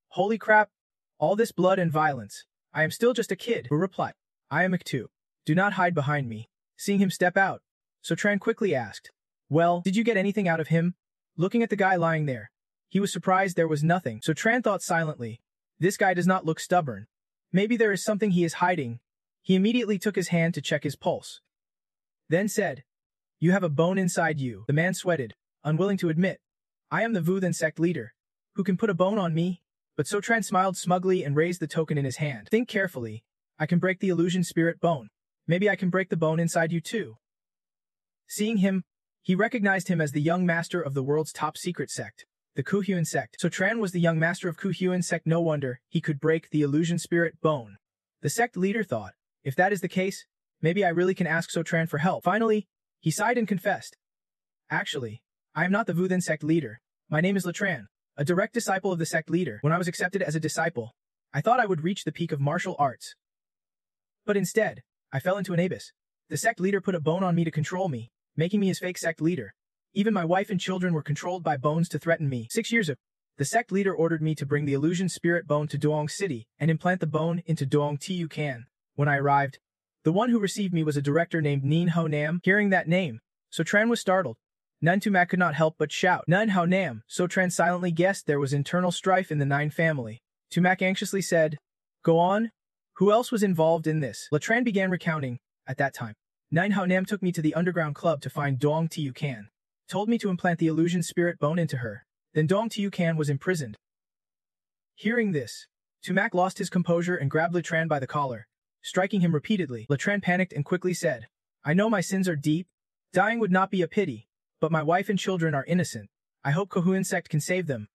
"Holy crap! All this blood and violence. I am still just a kid." Who replied, "I am Iktu. Do not hide behind me." Seeing him step out, So Tran quickly asked, "Well, did you get anything out of him?" Looking at the guy lying there, he was surprised there was nothing. So Tran thought silently, This guy does not look stubborn. Maybe there is something he is hiding. He immediately took his hand to check his pulse. Then said, "You have a bone inside you." The man sweated, unwilling to admit, "I am the Vuthan sect leader. Who can put a bone on me?" But Sotran smiled smugly and raised the token in his hand. "Think carefully. I can break the illusion spirit bone. Maybe I can break the bone inside you too." Seeing him, he recognized him as the young master of the world's top secret sect, the Kuhyuan sect. Sotran was the young master of Kuhyuan sect. No wonder he could break the illusion spirit bone. The sect leader thought, if that is the case, maybe I really can ask Sotran for help. Finally, he sighed and confessed, "Actually, I am not the Vuthan sect leader. My name is Latran, a direct disciple of the sect leader. When I was accepted as a disciple, I thought I would reach the peak of martial arts. But instead, I fell into an abyss. The sect leader put a bone on me to control me, making me his fake sect leader. Even my wife and children were controlled by bones to threaten me. 6 years ago, the sect leader ordered me to bring the illusion spirit bone to Doong City and implant the bone into Doong Tu Can. When I arrived, the one who received me was a director named Nin Ho Nam." Hearing that name, Sotran was startled. Nun Tumak could not help but shout, "Nun Ho Nam!" Sotran silently guessed there was internal strife in the Nine family. Tumak anxiously said, "Go on. Who else was involved in this?" Latran began recounting. At that time, Nine Ho Nam took me to the underground club to find Doong Tu Can, told me to implant the illusion spirit bone into her. Then Doong Tu Can was imprisoned. Hearing this, Tumak lost his composure and grabbed Latran by the collar, striking him repeatedly. Latran panicked and quickly said, "I know my sins are deep. Dying would not be a pity, but my wife and children are innocent. I hope Kuhyuan sect can save them."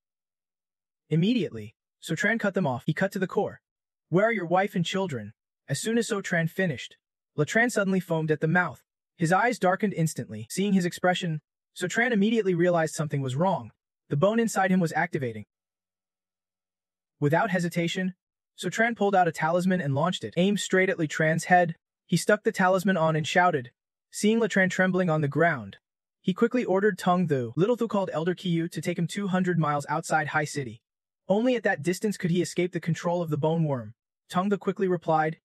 Immediately, Sotran cut them off. He cut to the core. "Where are your wife and children?" As soon as Sotran finished, Latran suddenly foamed at the mouth. His eyes darkened instantly. Seeing his expression, Sotran immediately realized something was wrong. The bone inside him was activating. Without hesitation, Sotran pulled out a talisman and launched it, aimed straight at Latran's head. He stuck the talisman on and shouted. Seeing Latran trembling on the ground, he quickly ordered Tung Thu, Little Thu called Elder Kiyu, to take him 200 miles outside High City. Only at that distance could he escape the control of the bone worm. Tung Thu quickly replied,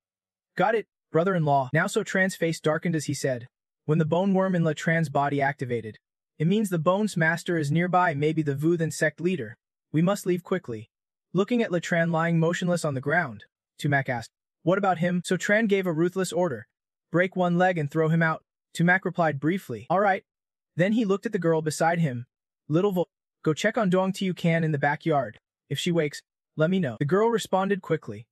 "Got it, brother-in-law." Now Sotran's face darkened as he said, "When the bone worm in Latran's body activated, it means the bone's master is nearby, maybe the Vuthan sect leader. We must leave quickly." Looking at Latran lying motionless on the ground, Tumak asked, "What about him?" Sotran gave a ruthless order. "Break one leg and throw him out." Tumak replied briefly, "All right." Then he looked at the girl beside him. "Little Vo, go check on Doong Tu Can in the backyard. If she wakes, let me know." The girl responded quickly.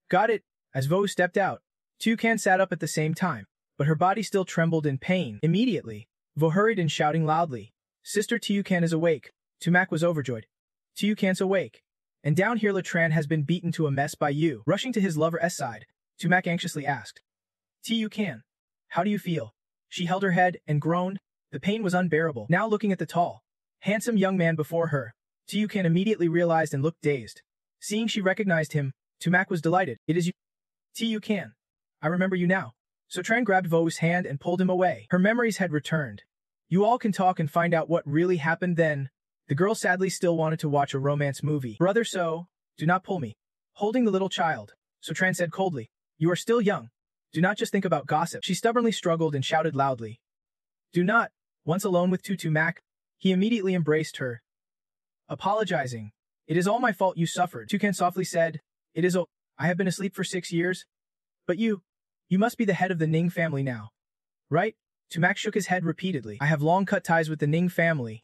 "Got it." As Vo stepped out, Tu Can sat up at the same time, but her body still trembled in pain. Immediately, Vo hurried in shouting loudly, "Sister Tu Can is awake." Tumak was overjoyed. Tu Can's awake. And down here Latran has been beaten to a mess by you. Rushing to his lover's side, Tumak anxiously asked, "Tu Can, how do you feel?" She held her head and groaned. The pain was unbearable. Now looking at the tall, handsome young man before her, Tu Can immediately realized and looked dazed. Seeing she recognized him, Tumak was delighted. "It is you, Tu Can. I remember you now." Sotran grabbed Vo's hand and pulled him away. Her memories had returned. "You all can talk and find out what really happened then." The girl sadly still wanted to watch a romance movie. "Brother So, do not pull me." Holding the little child, Sotran said coldly, "You are still young. Do not just think about gossip." She stubbornly struggled and shouted loudly, "Do not." Once alone with Tumak, he immediately embraced her. Apologizing, "It is all my fault you suffered." Tukan softly said, "It is all. I have been asleep for 6 years. But you must be the head of the Ning family now, right?" Tumak shook his head repeatedly. "I have long cut ties with the Ning family,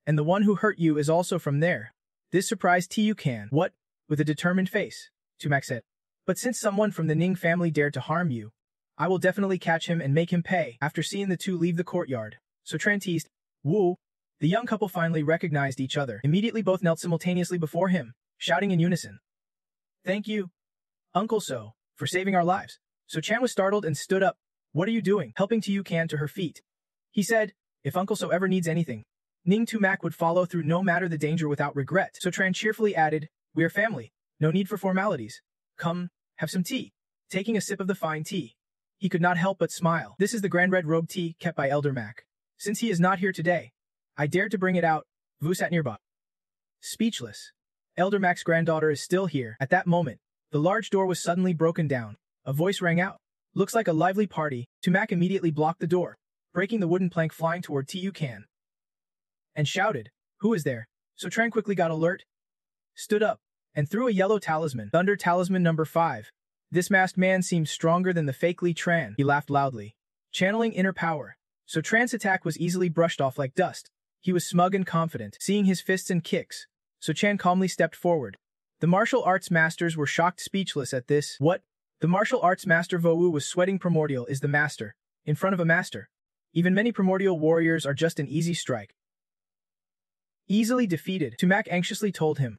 and the one who hurt you is also from there." This surprised Tukan. "What?" With a determined face, Tumak said, "But since someone from the Ning family dared to harm you, I will definitely catch him and make him pay." After seeing the two leave the courtyard, Sotran teased, "Woo." The young couple finally recognized each other. Immediately both knelt simultaneously before him, shouting in unison, "Thank you, Uncle So, for saving our lives." Sochan was startled and stood up. "What are you doing?" Helping Can to her feet. He said, "If Uncle So ever needs anything, Ning Tumak would follow through no matter the danger without regret." Sotran cheerfully added, "We are family. No need for formalities. Come, have some tea." Taking a sip of the fine tea, he could not help but smile. "This is the grand red robe tea kept by Elder Mac. Since he is not here today, I dared to bring it out." Vu sat nearby, speechless. Elder Mac's granddaughter is still here. At that moment, the large door was suddenly broken down. A voice rang out. "Looks like a lively party." Tumak immediately blocked the door, breaking the wooden plank flying toward Can, and shouted, "Who is there?" Sotran quickly got alert, stood up, and threw a yellow talisman. Thunder Talisman number 5. This masked man seems stronger than the fake Lee Tran. He laughed loudly, channeling inner power. So Tran's attack was easily brushed off like dust. He was smug and confident, seeing his fists and kicks. So Chan calmly stepped forward. The martial arts masters were shocked speechless at this. What? The martial arts master Wu was sweating. Primordial is the master. In front of a master. Even many primordial warriors are just an easy strike. Easily defeated, Tumak anxiously told him.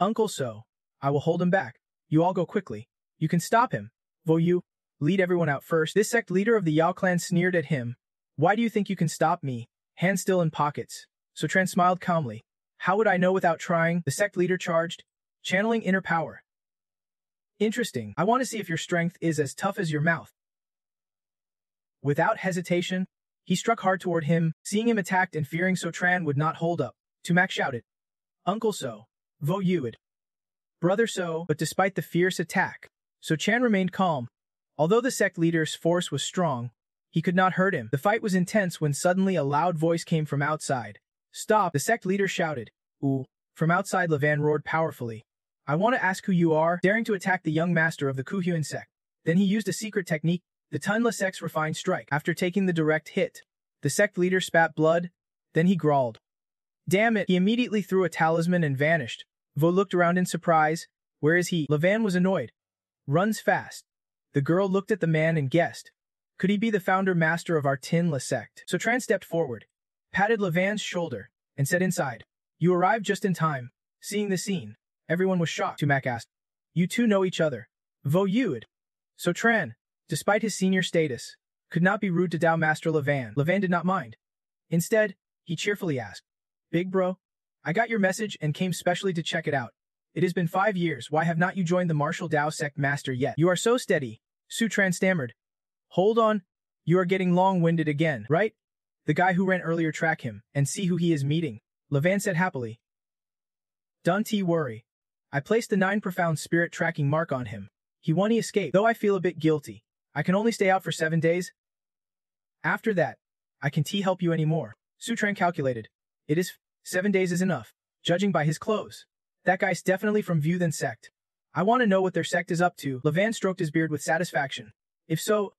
Uncle So, I will hold him back. You all go quickly. You can stop him. Yu, lead everyone out first. This sect leader of the Yao clan sneered at him. Why do you think you can stop me? Hands still in pockets. So Tran smiled calmly. How would I know without trying? The sect leader charged, channeling inner power. Interesting. I want to see if your strength is as tough as your mouth. Without hesitation, he struck hard toward him. Seeing him attacked and fearing So Tran would not hold up, Tumak shouted. Uncle So, Yuid. Brother So, but despite the fierce attack, So Chan remained calm. Although the sect leader's force was strong, he could not hurt him. The fight was intense when suddenly a loud voice came from outside. Stop, the sect leader shouted. Ooh. From outside Levan roared powerfully. I want to ask who you are, daring to attack the young master of the Kuhyuan sect. Then he used a secret technique, the Tunla sect's refined strike. After taking the direct hit, the sect leader spat blood, then he growled. Damn it, he immediately threw a talisman and vanished. Vo looked around in surprise. Where is he? Levan was annoyed. Runs fast. The girl looked at the man and guessed. Could he be the founder master of our Tunla sect? So Tran stepped forward, patted Levan's shoulder, and said inside. You arrived just in time. Seeing the scene, everyone was shocked. Tumak asked. You two know each other. Vo Yuid. So Tran, despite his senior status, could not be rude to Dao Master Levan. Levan did not mind. Instead, he cheerfully asked. Big bro, I got your message and came specially to check it out. It has been 5 years. Why have not you joined the martial Dao sect master yet? You are so steady. Su Tran stammered. Hold on. You are getting long-winded again, right? The guy who ran earlier track him and see who he is meeting. Levan said happily. Don't worry. I placed the 9 profound spirit tracking mark on him. He won. He escaped. Though I feel a bit guilty. I can only stay out for 7 days. After that, I can't help you anymore. Su Tran calculated. It is 7 days is enough, judging by his clothes. That guy's definitely from Vuthan sect. I want to know what their sect is up to. Levan stroked his beard with satisfaction. If so,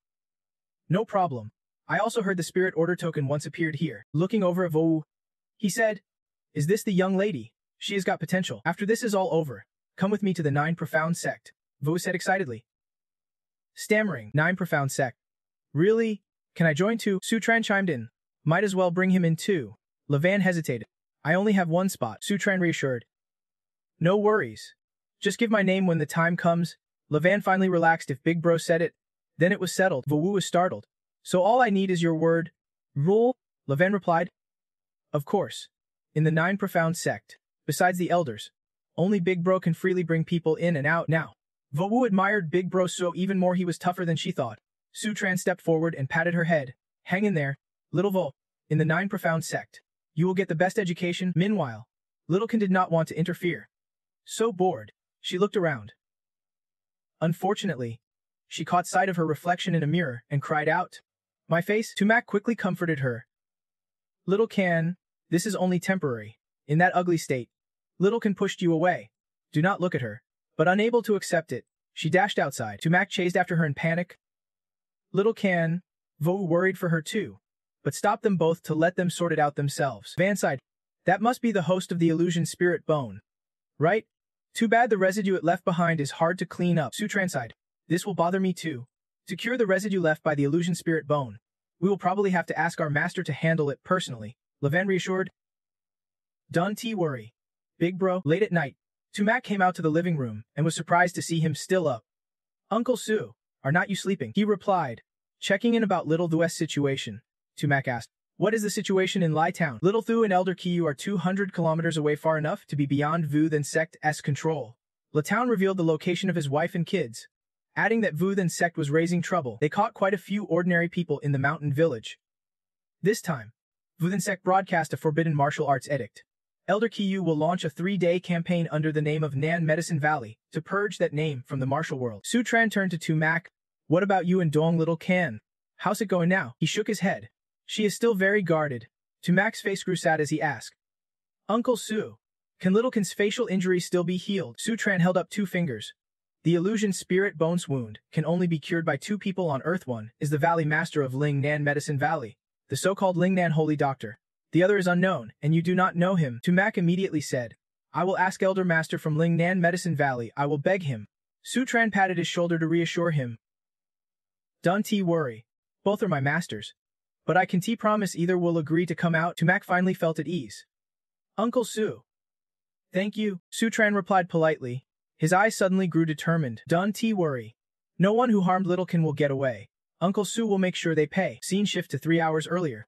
no problem. I also heard the spirit order token once appeared here. Looking over at Vo, he said, Is this the young lady? She has got potential. After this is all over, come with me to the 9 profound sect. Vo said excitedly. Stammering, 9 profound sect. Really? Can I join too? Su Tran chimed in. Might as well bring him in too. Levan hesitated. I only have 1 spot. Su Tran reassured. No worries. Just give my name when the time comes. Levan finally relaxed. If Big Bro said it, then it was settled. Vo was startled. So all I need is your word. Rule? Levan replied. Of course. In the 9 profound sect, besides the elders, only Big Bro can freely bring people in and out now. Vo admired Big Bro so even more. He was tougher than she thought. Su Tran stepped forward and patted her head. Hang in there, little Vo. In the 9 profound sect, you will get the best education. Meanwhile, Littlekin did not want to interfere. So bored, she looked around. Unfortunately, she caught sight of her reflection in a mirror and cried out. My face? Tumak quickly comforted her. Littlekin, this is only temporary. In that ugly state, Littlekin pushed you away. Do not look at her. But unable to accept it, she dashed outside. Tumak chased after her in panic. Littlekin, Vo worried for her too, but stopped them both to let them sort it out themselves. Van sighed. That must be the host of the illusion spirit bone. Right? Too bad the residue it left behind is hard to clean up. Su Tran sighed. This will bother me too. To cure the residue left by the illusion spirit bone, we will probably have to ask our master to handle it personally. Levan reassured. Don't worry. Big Bro. Late at night, Tumak came out to the living room and was surprised to see him still up. Uncle Su, are not you sleeping? He replied, checking in about Little Thu's situation. Tumak asked, what is the situation in Lai Town? Little Thu and Elder Kiyu are 200 kilometers away, far enough to be beyond Vuthan sect's control. La Town revealed the location of his wife and kids, adding that Vuthan sect was raising trouble. They caught quite a few ordinary people in the mountain village. This time, Vuthan sect broadcast a forbidden martial arts edict. Elder Kiyu will launch a 3-day campaign under the name of Nan Medicine Valley to purge that name from the martial world. Su Tran turned to Tumak. What about you and Dong Little Can? How's it going now? He shook his head. She is still very guarded. Tumak's face grew sad as he asked. Uncle Su, Can Little Kin's facial injury still be healed? Sutran held up 2 fingers. The illusion spirit bones wound can only be cured by 2 people on Earth. One is the Valley Master of Ling Nan Medicine Valley, the so-called Ling Nan Holy Doctor. The other is unknown, and you do not know him. Tumak immediately said, I will ask Elder Master from Ling Nan Medicine Valley. I will beg him. Sutran patted his shoulder to reassure him. Don't worry. Both are my masters. But I can promise either will agree to come out. Tumak finally felt at ease. Uncle Su. Thank you, Sutran replied politely. His eyes suddenly grew determined. Don't worry. No one who harmed Littlekin will get away. Uncle Su will make sure they pay. Scene shift to 3 hours earlier.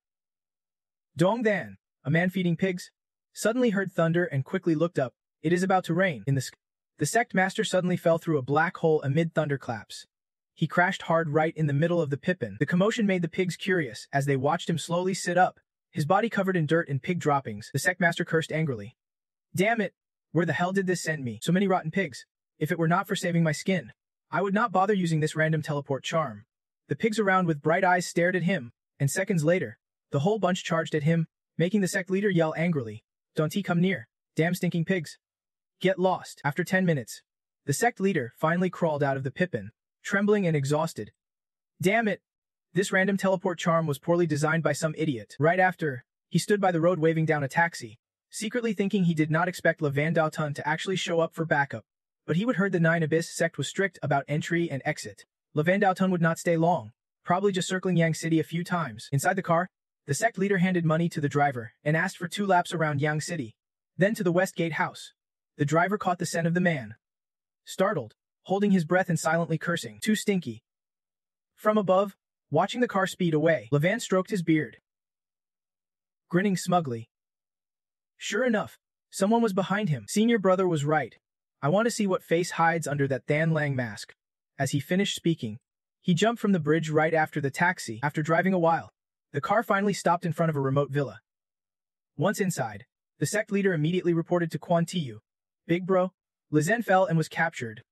Dongdan, a man feeding pigs, suddenly heard thunder and quickly looked up. It is about to rain. In the sky, the sect master suddenly fell through a black hole amid thunderclaps. He crashed hard right in the middle of the pippin. The commotion made the pigs curious as they watched him slowly sit up, his body covered in dirt and pig droppings. The sect master cursed angrily. Damn it! Where the hell did this send me? So many rotten pigs. If it were not for saving my skin, I would not bother using this random teleport charm. The pigs around with bright eyes stared at him, and seconds later, the whole bunch charged at him, making the sect leader yell angrily. Don't come near. Damn stinking pigs. Get lost. After 10 minutes, the sect leader finally crawled out of the pippin, trembling and exhausted. Damn it! This random teleport charm was poorly designed by some idiot. Right after, he stood by the road waving down a taxi, secretly thinking he did not expect Levan Dao Tun to actually show up for backup. But he would heard the 9 Abyss sect was strict about entry and exit. Levan Dao Tun would not stay long, probably just circling Yang City a few times. Inside the car, the sect leader handed money to the driver and asked for 2 laps around Yang City, then to the West Gate house. The driver caught the scent of the man. Startled, holding his breath and silently cursing. Too stinky. From above, watching the car speed away, Levan stroked his beard, grinning smugly. Sure enough, someone was behind him. Senior brother was right. I want to see what face hides under that Than Lang mask. As he finished speaking, he jumped from the bridge right after the taxi. After driving a while, the car finally stopped in front of a remote villa. Once inside, the sect leader immediately reported to Quan Tiu. Big bro, Lizen fell and was captured.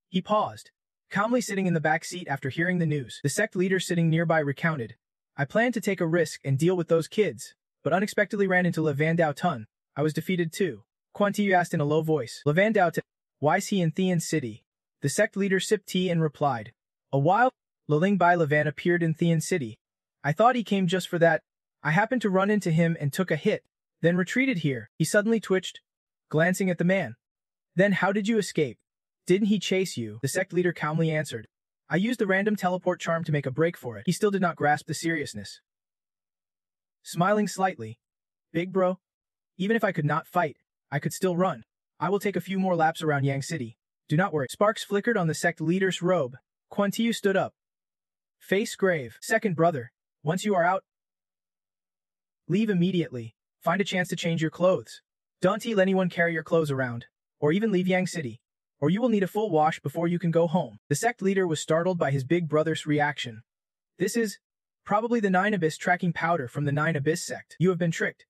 He paused, calmly sitting in the back seat after hearing the news. The sect leader sitting nearby recounted. I planned to take a risk and deal with those kids, but unexpectedly ran into Levan Dao Tun. I was defeated too. Quan Tiu asked in a low voice. Levan Dao Tun, why's he in Thean City? The sect leader sipped tea and replied. A while, Leling Bai Levan appeared in Thean City. I thought he came just for that. I happened to run into him and took a hit, then retreated here. He suddenly twitched, glancing at the man. Then how did you escape? Didn't he chase you? The sect leader calmly answered. I used the random teleport charm to make a break for it. He still did not grasp the seriousness. Smiling slightly. Big bro, even if I could not fight, I could still run. I will take a few more laps around Yang City. Do not worry. Sparks flickered on the sect leader's robe. Quan Tiu stood up. Face grave. Second brother, once you are out, leave immediately. Find a chance to change your clothes. Don't let anyone carry your clothes around, or even leave Yang City, or you will need a full wash before you can go home. The sect leader was startled by his big brother's reaction. This is probably the 9 Abyss tracking powder from the 9 Abyss sect. You have been tricked.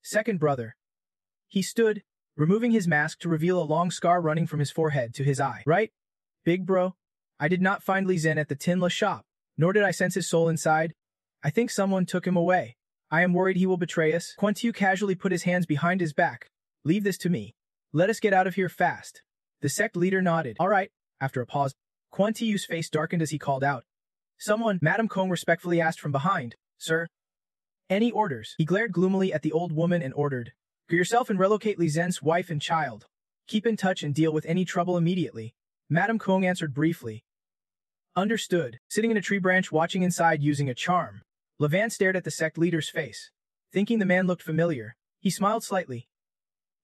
Second brother. He stood, removing his mask to reveal a long scar running from his forehead to his eye. Right? Big bro, I did not find Li Zhen at the Tinla shop, nor did I sense his soul inside. I think someone took him away. I am worried he will betray us. Quan Tiu casually put his hands behind his back. Leave this to me. Let us get out of here fast. The sect leader nodded. All right. After a pause, Quan Tiu's face darkened as he called out. Someone, Madame Kong respectfully asked from behind. Sir? Any orders? He glared gloomily at the old woman and ordered. Go yourself and relocate Li Zhen's wife and child. Keep in touch and deal with any trouble immediately. Madame Kong answered briefly. Understood. Sitting in a tree branch watching inside using a charm, Levan stared at the sect leader's face. Thinking the man looked familiar, he smiled slightly.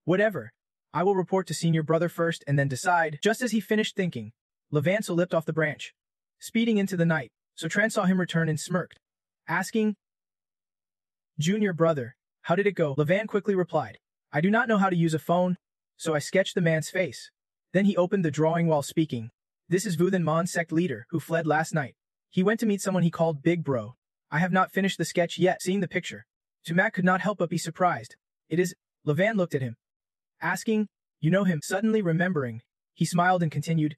Whatever. I will report to senior brother first and then decide. Just as he finished thinking, Levan leapt off the branch, speeding into the night, so Tran saw him return and smirked, asking, Junior brother, how did it go? Levan quickly replied, I do not know how to use a phone, so I sketched the man's face. Then he opened the drawing while speaking. This is Vuthan Mon's sect leader, who fled last night. He went to meet someone he called Big Bro. I have not finished the sketch yet. Seeing the picture, Tumak could not help but be surprised. It is. Levan looked at him, asking, you know him? Suddenly remembering, he smiled and continued,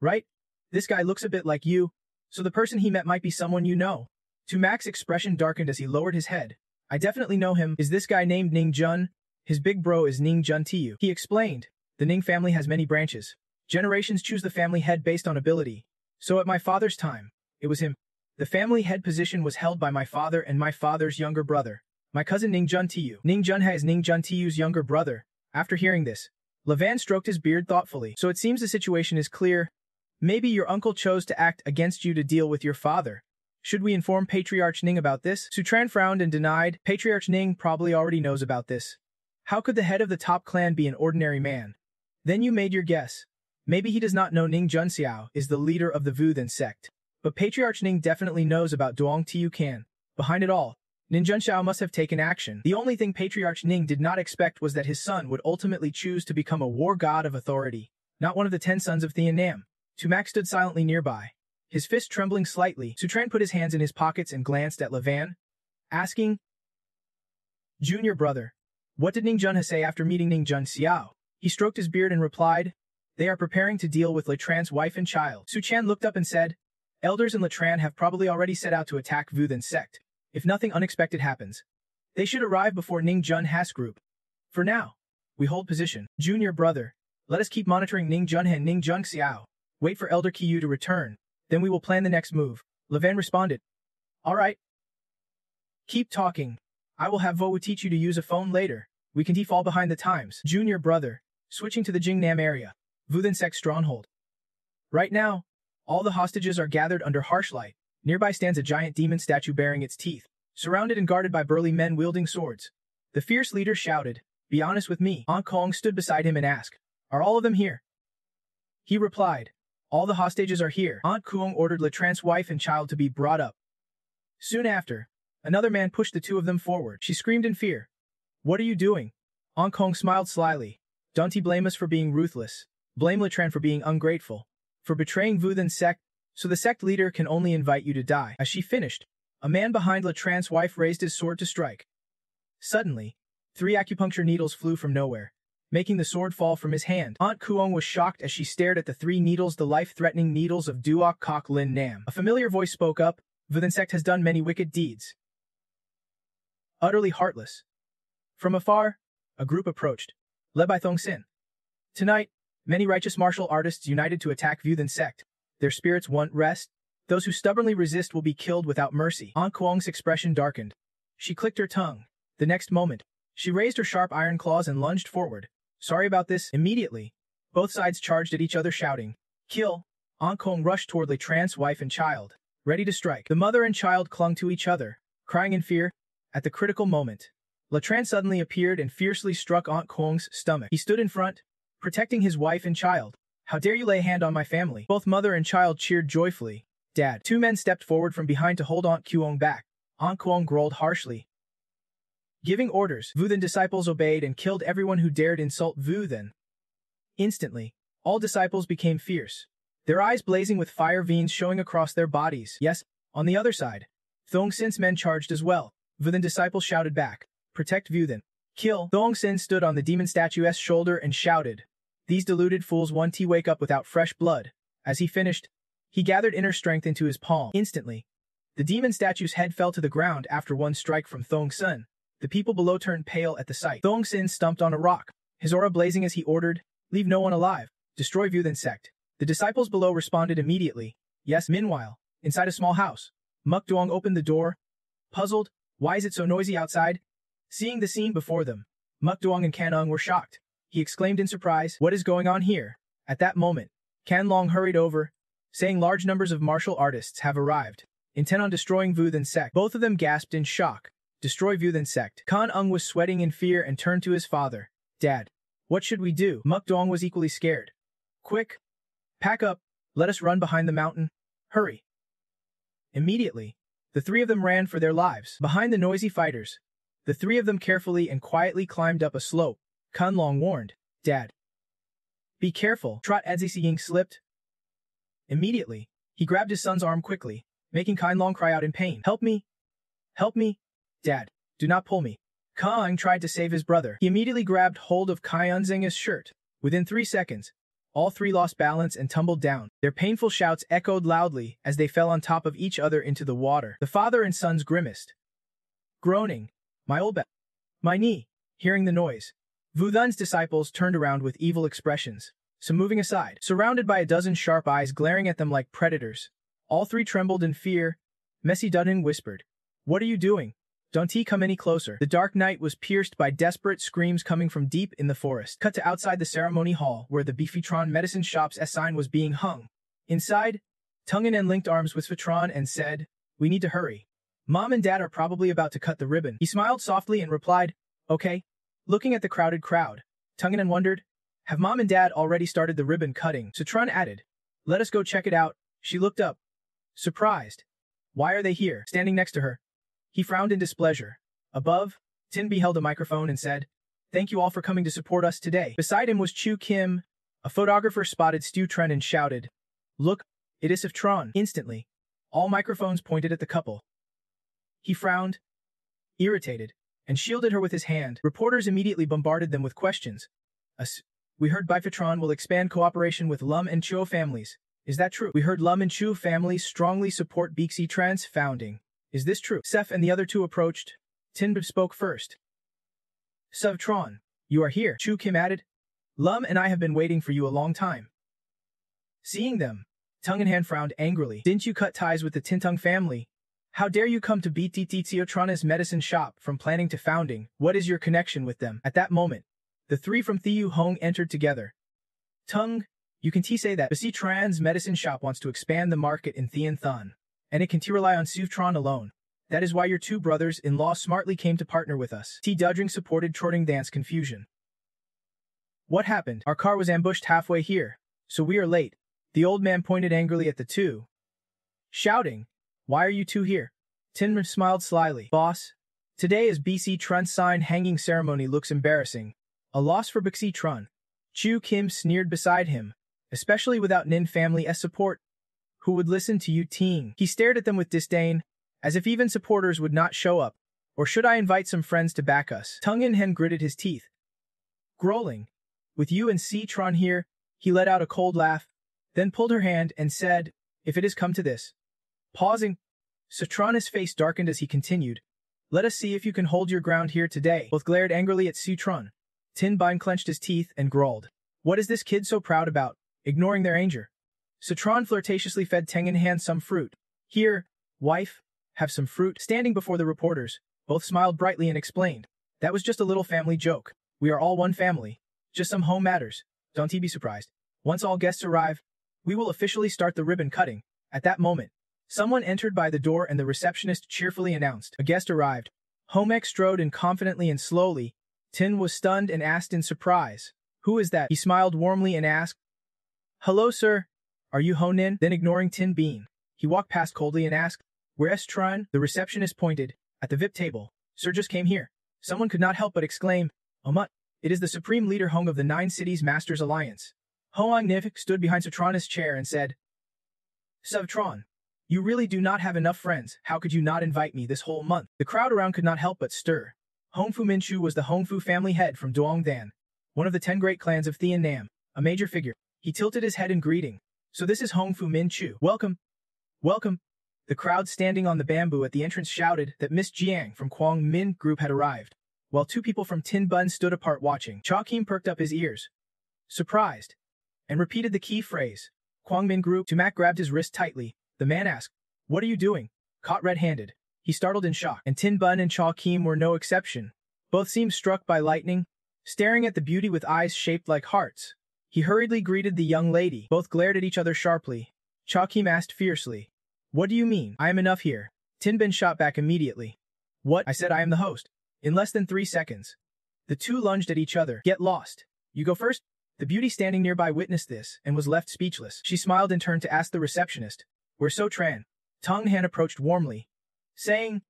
right? This guy looks a bit like you, so the person he met might be someone you know. Tumak's expression darkened as he lowered his head. I definitely know him. Is this guy named Ning Jun? His big bro is Ning Juntiu. He explained, the Ning family has many branches. Generations choose the family head based on ability. So at my father's time, it was him. The family head position was held by my father and my father's younger brother, my cousin Ning Juntiu. Ning Junha is Ning Juntiu's younger brother. After hearing this, Levan stroked his beard thoughtfully. So it seems the situation is clear. Maybe your uncle chose to act against you to deal with your father. Should we inform Patriarch Ning about this? Sutran frowned and denied. Patriarch Ning probably already knows about this. How could the head of the top clan be an ordinary man? Then you made your guess. Maybe he does not know Ning Junxiao is the leader of the Vuthan sect. But Patriarch Ning definitely knows about Duong Tiu Can. Behind it all, Ning Junxiao must have taken action. The only thing Patriarch Ning did not expect was that his son would ultimately choose to become a war god of authority, not one of the 10 sons of Thean Nam. Tumak stood silently nearby, his fist trembling slightly. Sutran put his hands in his pockets and glanced at Levan, asking, Junior brother, what did Ning Junha say after meeting Ning Junxiao? He stroked his beard and replied, they are preparing to deal with Letran's wife and child. Suchan looked up and said, elders in Letran have probably already set out to attack Vuthan sect. If nothing unexpected happens, they should arrive before Ning Junha's group. For now, we hold position. Junior brother, let us keep monitoring Ning Junha and Ning Junxiao. Wait for Elder Kiyu to return, then we will plan the next move. Levan responded. All right. Keep talking. I will have Vowu teach you to use a phone later. We can fall behind the times. Junior brother, switching to the Jingnam area. Vuthan sect stronghold. Right now, all the hostages are gathered under harsh light. Nearby stands a giant demon statue bearing its teeth, surrounded and guarded by burly men wielding swords. The fierce leader shouted, be honest with me. An Kong stood beside him and asked, are all of them here? He replied, all the hostages are here. Aunt Kuong ordered Letran's wife and child to be brought up. Soon after, another man pushed the two of them forward. She screamed in fear. What are you doing? Aunt Kong smiled slyly. Don't he blame us for being ruthless? Blame Letran for being ungrateful, for betraying Vuthan sect, so the sect leader can only invite you to die. As she finished, a man behind Letran's wife raised his sword to strike. Suddenly, 3 acupuncture needles flew from nowhere, making the sword fall from his hand. Aunt Kuong was shocked as she stared at the 3 needles, the life-threatening needles of Duok Kok Lin Nam. A familiar voice spoke up, Vuthan sect has done many wicked deeds. Utterly heartless. From afar, a group approached, led by Thong Sin. Tonight, many righteous martial artists united to attack Vuthan sect. Their spirits want rest. Those who stubbornly resist will be killed without mercy. Aunt Kuong's expression darkened. She clicked her tongue. The next moment, she raised her sharp iron claws and lunged forward. Sorry about this. Immediately, both sides charged at each other shouting, kill. Aunt Kuong rushed toward Letran's wife and child, ready to strike. The mother and child clung to each other, crying in fear. At the critical moment, Letran suddenly appeared and fiercely struck Aunt Kuong's stomach. He stood in front, protecting his wife and child. How dare you lay a hand on my family? Both mother and child cheered joyfully. Dad. 2 men stepped forward from behind to hold Aunt Kuong back. Aunt Kuong growled harshly. Giving orders, Vuthan disciples obeyed and killed everyone who dared insult Vuthan. Instantly, all disciples became fierce, their eyes blazing with fire veins showing across their bodies. Yes, on the other side, Thong Sin's men charged as well. Vuthan disciples shouted back, protect Vuthan. Kill. Thong Sin stood on the demon statue's shoulder and shouted, these deluded fools want to wake up without fresh blood. As he finished, he gathered inner strength into his palm. Instantly, the demon statue's head fell to the ground after one strike from Thong Sin. The people below turned pale at the sight. Thong Sin stumped on a rock, his aura blazing as he ordered, leave no one alive, destroy Vuthan sect. The disciples below responded immediately. Yes. Meanwhile, inside a small house, Muk Duong opened the door. Puzzled, why is it so noisy outside? Seeing the scene before them, Muk Duong and Kan Ung were shocked. He exclaimed in surprise, what is going on here? At that moment, Kan Long hurried over, saying large numbers of martial artists have arrived, intent on destroying Vuthan sect. Both of them gasped in shock. Destroy Vuthan sect. Kan Ung was sweating in fear and turned to his father. Dad, what should we do? Muk Duong was equally scared. Quick! Pack up, let us run behind the mountain. Hurry! Immediately, the 3 of them ran for their lives. Behind the noisy fighters, the 3 of them carefully and quietly climbed up a slope. Kan Long warned, Dad, be careful. Trot Edzisi Ying slipped. Immediately, he grabbed his son's arm quickly, making Kan Long cry out in pain. Help me! Help me! Dad, do not pull me. Kaung tried to save his brother. He immediately grabbed hold of Kaiyunzing's shirt. Within 3 seconds, all 3 lost balance and tumbled down. Their painful shouts echoed loudly as they fell on top of each other into the water. The father and sons grimaced, groaning, my old back, my knee. Hearing the noise, Vu Thun's disciples turned around with evil expressions, some moving aside, surrounded by a dozen sharp eyes glaring at them like predators. All three trembled in fear. Messi Dudin whispered, "What are you doing? Don't he come any closer." The dark night was pierced by desperate screams coming from deep in the forest. Cut to outside the ceremony hall where the Beefitron medicine shop's sign was being hung. Inside, Tungin linked arms with Fitron and said, "We need to hurry. Mom and Dad are probably about to cut the ribbon." He smiled softly and replied, "Okay." Looking at the crowded crowd, Tungin wondered, "Have Mom and Dad already started the ribbon cutting?" Citron added, "Let us go check it out." She looked up, surprised. Why are they here, standing next to her? He frowned in displeasure. Above, Tin beheld a microphone and said, "Thank you all for coming to support us today." Beside him was Chu Kim. A photographer spotted Stu Tren and shouted, "Look, it is Tron." Instantly, all microphones pointed at the couple. He frowned, irritated, and shielded her with his hand. Reporters immediately bombarded them with questions. "We heard Bifitron will expand cooperation with Lum and Chuo families. Is that true? We heard Lum and Chuo families strongly support Bixi Tran's founding. Is this true?" Sef and the other two approached. Tin spoke first. "Tron, you are here," Chu Kim added. "Lum and I have been waiting for you a long time." Seeing them, Tung in Hand frowned angrily. "Didn't you cut ties with the Tintung family? How dare you come to BTT Tiotrana's medicine shop from planning to founding? What is your connection with them?" At that moment, the three from Thieu Hong entered together. "Tung, you can say that Bixi Tran's medicine shop wants to expand the market in Thien Thun, and it can rely on Suvtron alone. That is why your two brothers-in-law smartly came to partner with us." T. Dudring supported Trotting Dance confusion. "What happened? Our car was ambushed halfway here, so we are late." The old man pointed angrily at the two, shouting, "Why are you two here?" Tin smiled slyly. "Boss, today is Bixi Trun's sign hanging ceremony looks embarrassing. A loss for Bixi Trun." Chu Kim sneered beside him, "Especially without Nin family's support. Who would listen to you, Ting?" He stared at them with disdain, as if even supporters would not show up. "Or should I invite some friends to back us?" Tung In Hen gritted his teeth. Growling, "With you and Tron here," he let out a cold laugh, then pulled her hand and said, "If it has come to this." Pausing, Citrona's face darkened as he continued, "Let us see if you can hold your ground here today." Both glared angrily at Citron. Tin Bin clenched his teeth and growled, "What is this kid so proud about, ignoring their anger?" Citron flirtatiously fed Teng in Hand some fruit. "Here, wife, have some fruit." Standing before the reporters, both smiled brightly and explained, "That was just a little family joke. We are all one family. Just some home matters. Don't be surprised. Once all guests arrive, we will officially start the ribbon cutting." At that moment, someone entered by the door and the receptionist cheerfully announced, "A guest arrived." Homek strode in confidently and slowly. Tin was stunned and asked in surprise, "Who is that?" He smiled warmly and asked, "Hello, sir. Are you Honin?" Then ignoring Tin Bean, he walked past coldly and asked, "Where's Tron?" The receptionist pointed, "At the VIP table. Sir just came here." Someone could not help but exclaim, "Omut, it is the supreme leader Hong of the Nine Cities Masters Alliance." Hoang Nivik stood behind Citrona's chair and said, "Tron, you really do not have enough friends. How could you not invite me this whole month?" The crowd around could not help but stir. Hongfu Minchu was the Hongfu family head from Duongdan, one of the 10 great clans of Thien Nam, a major figure. He tilted his head in greeting. "So this is Hongfu Minchu. Welcome. Welcome." The crowd standing on the bamboo at the entrance shouted that Miss Jiang from Kwang Min Group had arrived, while two people from Tin Bun stood apart watching. Cha Kim perked up his ears, surprised, and repeated the key phrase, "Kwang Min Group." Tumak grabbed his wrist tightly. The man asked, "What are you doing?" Caught red-handed, he startled in shock, and Tin Bun and Cha Kim were no exception. Both seemed struck by lightning, staring at the beauty with eyes shaped like hearts. He hurriedly greeted the young lady. Both glared at each other sharply. Cha Kim asked fiercely, "What do you mean? I am enough here." Tin Bin shot back immediately. "What? I said I am the host." In less than 3 seconds, the two lunged at each other. "Get lost. You go first." The beauty standing nearby witnessed this and was left speechless. She smiled and turned to ask the receptionist, "Where So Tran?" Tong Han approached warmly, saying,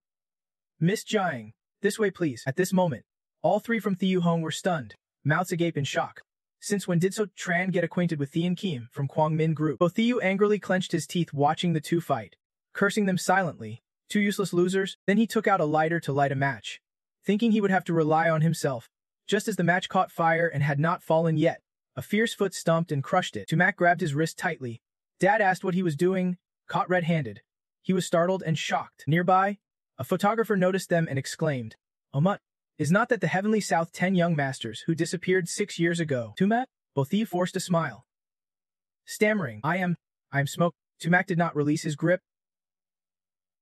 "Miss Jiang, this way please." At this moment, all three from Thieu Hong were stunned, mouths agape in shock. Since when did So Tran get acquainted with Thien Kim from Kwang Min Group? Both Thieu angrily clenched his teeth watching the two fight, cursing them silently. Two useless losers. Then he took out a lighter to light a match, thinking he would have to rely on himself. Just as the match caught fire and had not fallen yet, a fierce foot stomped and crushed it. Tumak grabbed his wrist tightly. Dad asked what he was doing, caught red-handed. He was startled and shocked. Nearby, a photographer noticed them and exclaimed, "Omut, Is not that the heavenly south 10 young masters who disappeared 6 years ago? Tumak? Bothi forced a smile. Stammering, I am smoke. Tumak did not release his grip,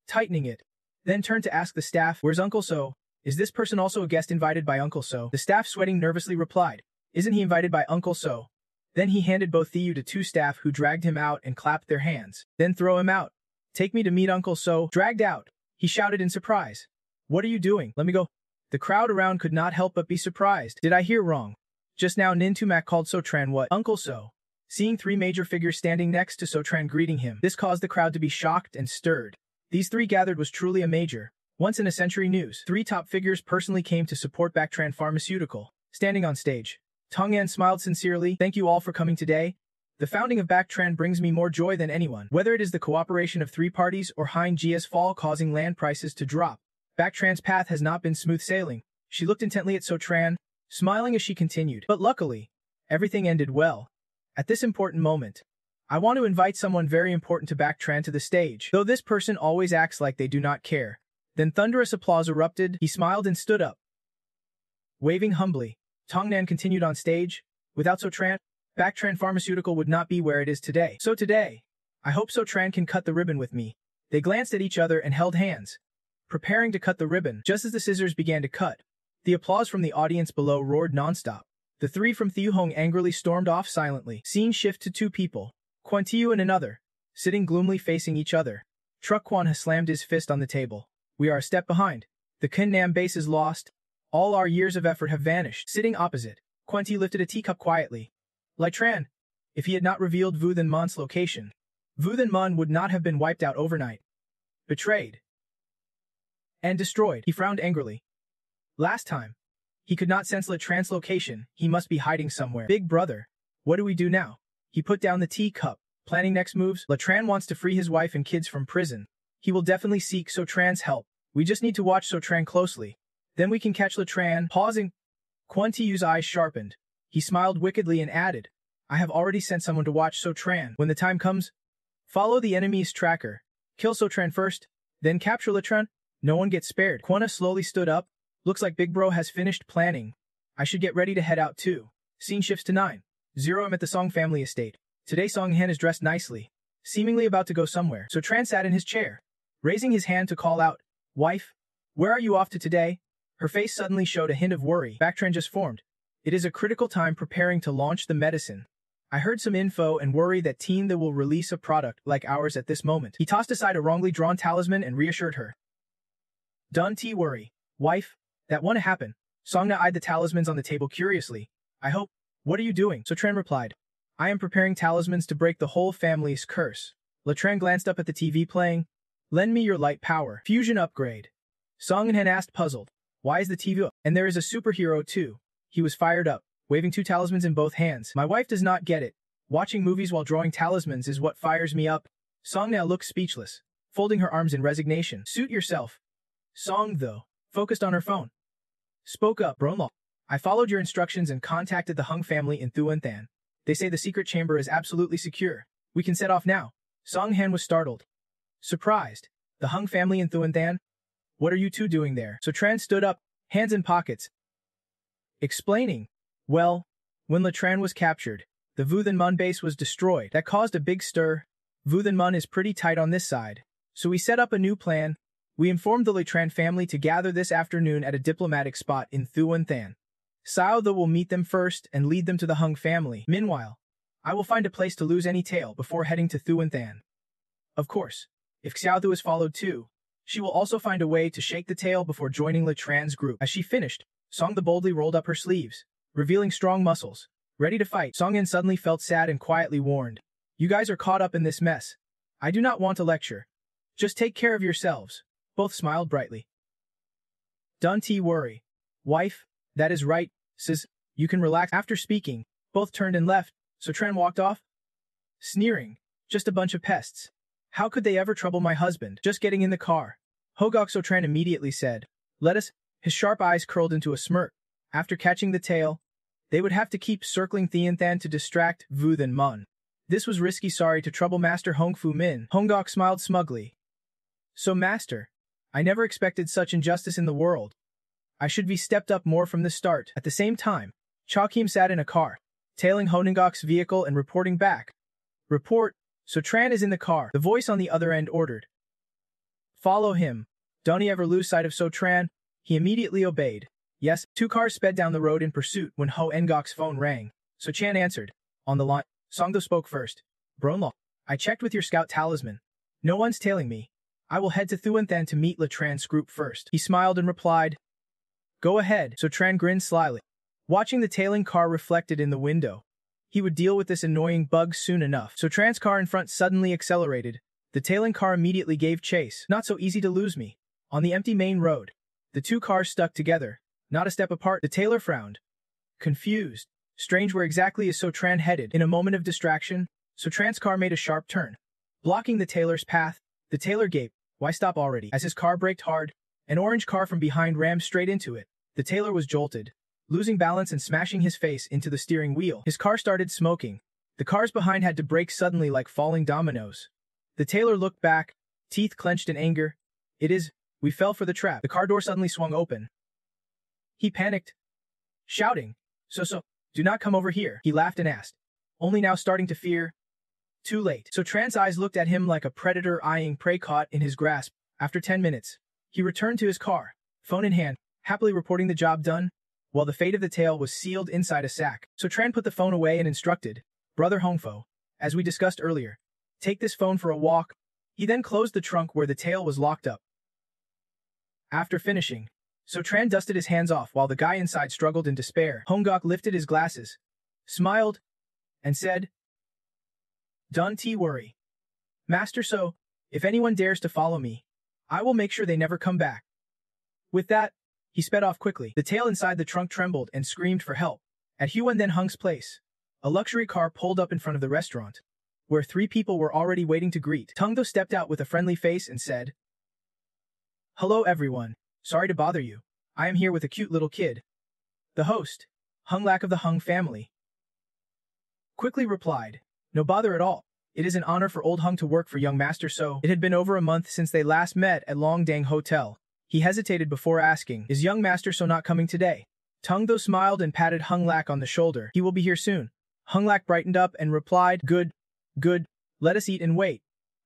tightening it. Then turned to ask the staff, where's Uncle So? Is this person also a guest invited by Uncle So? The staff, sweating nervously, replied, isn't he invited by Uncle So? Then he handed both Thieu to 2 staff who dragged him out and clapped their hands. Then throw him out. Take me to meet Uncle So. Dragged out, he shouted in surprise. What are you doing? Let me go. The crowd around could not help but be surprised. Did I hear wrong? Just now Nintumak called Sotran what? Uncle So. Seeing 3 major figures standing next to Sotran greeting him, this caused the crowd to be shocked and stirred. These 3 gathered was truly a major, once-in-a-century news. 3 top figures personally came to support Bactran Pharmaceutical. Standing on stage, Tong'an smiled sincerely. Thank you all for coming today. The founding of Bactran brings me more joy than anyone. Whether it is the cooperation of 3 parties or Hein Jia's fall causing land prices to drop, Bactran's path has not been smooth sailing. She looked intently at Sotran, smiling as she continued. But luckily, everything ended well. At this important moment, I want to invite someone very important to Bactran to the stage. Though this person always acts like they do not care. Then thunderous applause erupted. He smiled and stood up. Waving humbly, Tongnan continued on stage. Without Sotran, Bactran Pharmaceutical would not be where it is today. So today, I hope Sotran can cut the ribbon with me. They glanced at each other and held hands, preparing to cut the ribbon. Just as the scissors began to cut, the applause from the audience below roared nonstop. The 3 from Thieu Hong angrily stormed off silently. Scene shift to 2 people, Quan Tiu and another, sitting gloomily facing each other. Truck Quan has slammed his fist on the table. We are a step behind. The Kun Nam base is lost. All our years of effort have vanished. Sitting opposite, Quan Tiu lifted a teacup quietly. Lai Tran, if he had not revealed Vu Than Mon's location, Vu Than Mon would not have been wiped out overnight. Betrayed and destroyed. He frowned angrily. Last time, he could not sense Le Tran's location. He must be hiding somewhere. Big brother, what do we do now? He put down the teacup, planning next moves. Le Tran wants to free his wife and kids from prison. He will definitely seek Sotran's help. We just need to watch Sotran closely. Then we can catch Le Tran. Pausing, Quan Tiu's eyes sharpened. He smiled wickedly and added, I have already sent someone to watch Sotran. When the time comes, follow the enemy's tracker. Kill Sotran first, then capture Le Tran. No one gets spared. Quanah slowly stood up. Looks like Big Bro has finished planning. I should get ready to head out too. Scene shifts to 9:0 am at the Song family estate. Today Song Han is dressed nicely, seemingly about to go somewhere. Sotran sat in his chair, raising his hand to call out, Wife, where are you off to today? Her face suddenly showed a hint of worry. Bactran just formed. It is a critical time preparing to launch the medicine. I heard some info and worry that Team that will release a product like ours at this moment. He tossed aside a wrongly drawn talisman and reassured her. Don't worry, wife. That won't happen. Songna eyed the talismans on the table curiously. I hope. What are you doing? Sotran replied. I am preparing talismans to break the whole family's curse. Letran glanced up at the TV playing. Lend me your light power. Fusion upgrade. Songhan asked puzzled. Why is the TV up? And there is a superhero too. He was fired up, waving 2 talismans in both hands. My wife does not get it. Watching movies while drawing talismans is what fires me up. Songna looked speechless, folding her arms in resignation. Suit yourself. Song, though, focused on her phone. Spoke up, Bronlaw. I followed your instructions and contacted the Hung family in Thuenthan. They say the secret chamber is absolutely secure. We can set off now. Song Han was startled. Surprised. The Hung family in Thuenthan? What are you 2 doing there? Sotran stood up, hands in pockets. Explaining. Well, when Letran was captured, the Vu Than Mun base was destroyed. That caused a big stir. Vu Than Mun is pretty tight on this side. So we set up a new plan. We informed the Letran family to gather this afternoon at a diplomatic spot in Thuenthan. Sao Tho will meet them first and lead them to the Hung family. Meanwhile, I will find a place to lose any tail before heading to Thuenthan. Of course, if Xiao Thu is followed too, she will also find a way to shake the tail before joining Letran's group. As she finished, Song the boldly rolled up her sleeves, revealing strong muscles. Ready to fight, Songin suddenly felt sad and quietly warned. You guys are caught up in this mess. I do not want to lecture. Just take care of yourselves. Both smiled brightly. Don't worry. Wife, that is right, sis. You can relax. After speaking, both turned and left. Sotran walked off, sneering. Just a bunch of pests. How could they ever trouble my husband? Just getting in the car. Hogok Sotran immediately said, let us. His sharp eyes curled into a smirk. After catching the tail, they would have to keep circling Thienthan to distract Vu Than Mun. This was risky. Sorry to trouble Master Hong Fu Min. Hongok smiled smugly. So Master, I never expected such injustice in the world. I should be stepped up more from the start. At the same time, Cha Kim sat in a car, tailing Honingok's vehicle and reporting back. Report, So Tran is in the car. The voice on the other end ordered. Follow him. Don't ever lose sight of So Tran. He immediately obeyed. Yes, 2 cars sped down the road in pursuit when Ho Ngok's phone rang. So Chan answered. On the line, Songdo spoke first. Bronlaw, I checked with your scout talisman. No one's tailing me. I will head to Thuanthan to meet La Tran's group first. He smiled and replied. Go ahead. So Tran grinned slyly, watching the tailing car reflected in the window. He would deal with this annoying bug soon enough. So Tran's car in front suddenly accelerated. The tailing car immediately gave chase. Not so easy to lose me. On the empty main road, the 2 cars stuck together, not a step apart. The tailor frowned, confused. Strange, where exactly is So Tran headed? In a moment of distraction, So Tran's car made a sharp turn, blocking the tailor's path. The tailor gaped. Why stop already? As his car braked hard, an orange car from behind rammed straight into it. The tailor was jolted, losing balance and smashing his face into the steering wheel. His car started smoking. The cars behind had to brake suddenly like falling dominoes. The tailor looked back, teeth clenched in anger. We fell for the trap. The car door suddenly swung open. He panicked, shouting, So, do not come over here. He laughed and asked, only now starting to fear. Too late. So Tran's eyes looked at him like a predator eyeing prey caught in his grasp. After 10 minutes, he returned to his car, phone in hand, happily reporting the job done, while the fate of the tail was sealed inside a sack. So Tran put the phone away and instructed, Brother Hongfo, as we discussed earlier, take this phone for a walk. He then closed the trunk where the tail was locked up. After finishing, So Tran dusted his hands off while the guy inside struggled in despair. Hongok lifted his glasses, smiled, and said, Don't worry, Master So, if anyone dares to follow me, I will make sure they never come back. With that, he sped off quickly. The tail inside the trunk trembled and screamed for help. At Huan Then Hung's place, a luxury car pulled up in front of the restaurant, where 3 people were already waiting to greet. Tungdo stepped out with a friendly face and said, Hello everyone, sorry to bother you. I am here with a cute little kid. The host, Hung Lak of the Hung family, quickly replied, No bother at all. It is an honor for old Hung to work for young Master So. It had been over a month since they last met at Longdang Hotel. He hesitated before asking, Is young Master So not coming today? Tungdo smiled and patted Hung Lak on the shoulder. He will be here soon. Hung Lak brightened up and replied, Good. Let us eat and wait.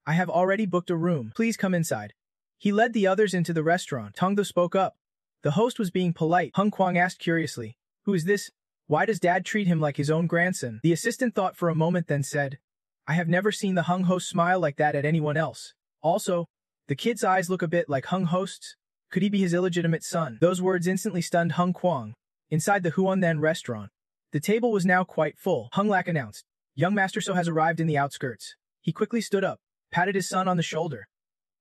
I have already booked a room. Please come inside. He led the others into the restaurant. Tungdo spoke up. The host was being polite. Hung Kwang asked curiously, Who is this? Why does Dad treat him like his own grandson? The assistant thought for a moment then said, I have never seen the Hung host smile like that at anyone else. Also, the kid's eyes look a bit like Hung host's. Could he be his illegitimate son? Those words instantly stunned Hung Kwang. Inside the Huan Then restaurant, the table was now quite full. Hung Lak announced, Young Master So has arrived in the outskirts. He quickly stood up, patted his son on the shoulder,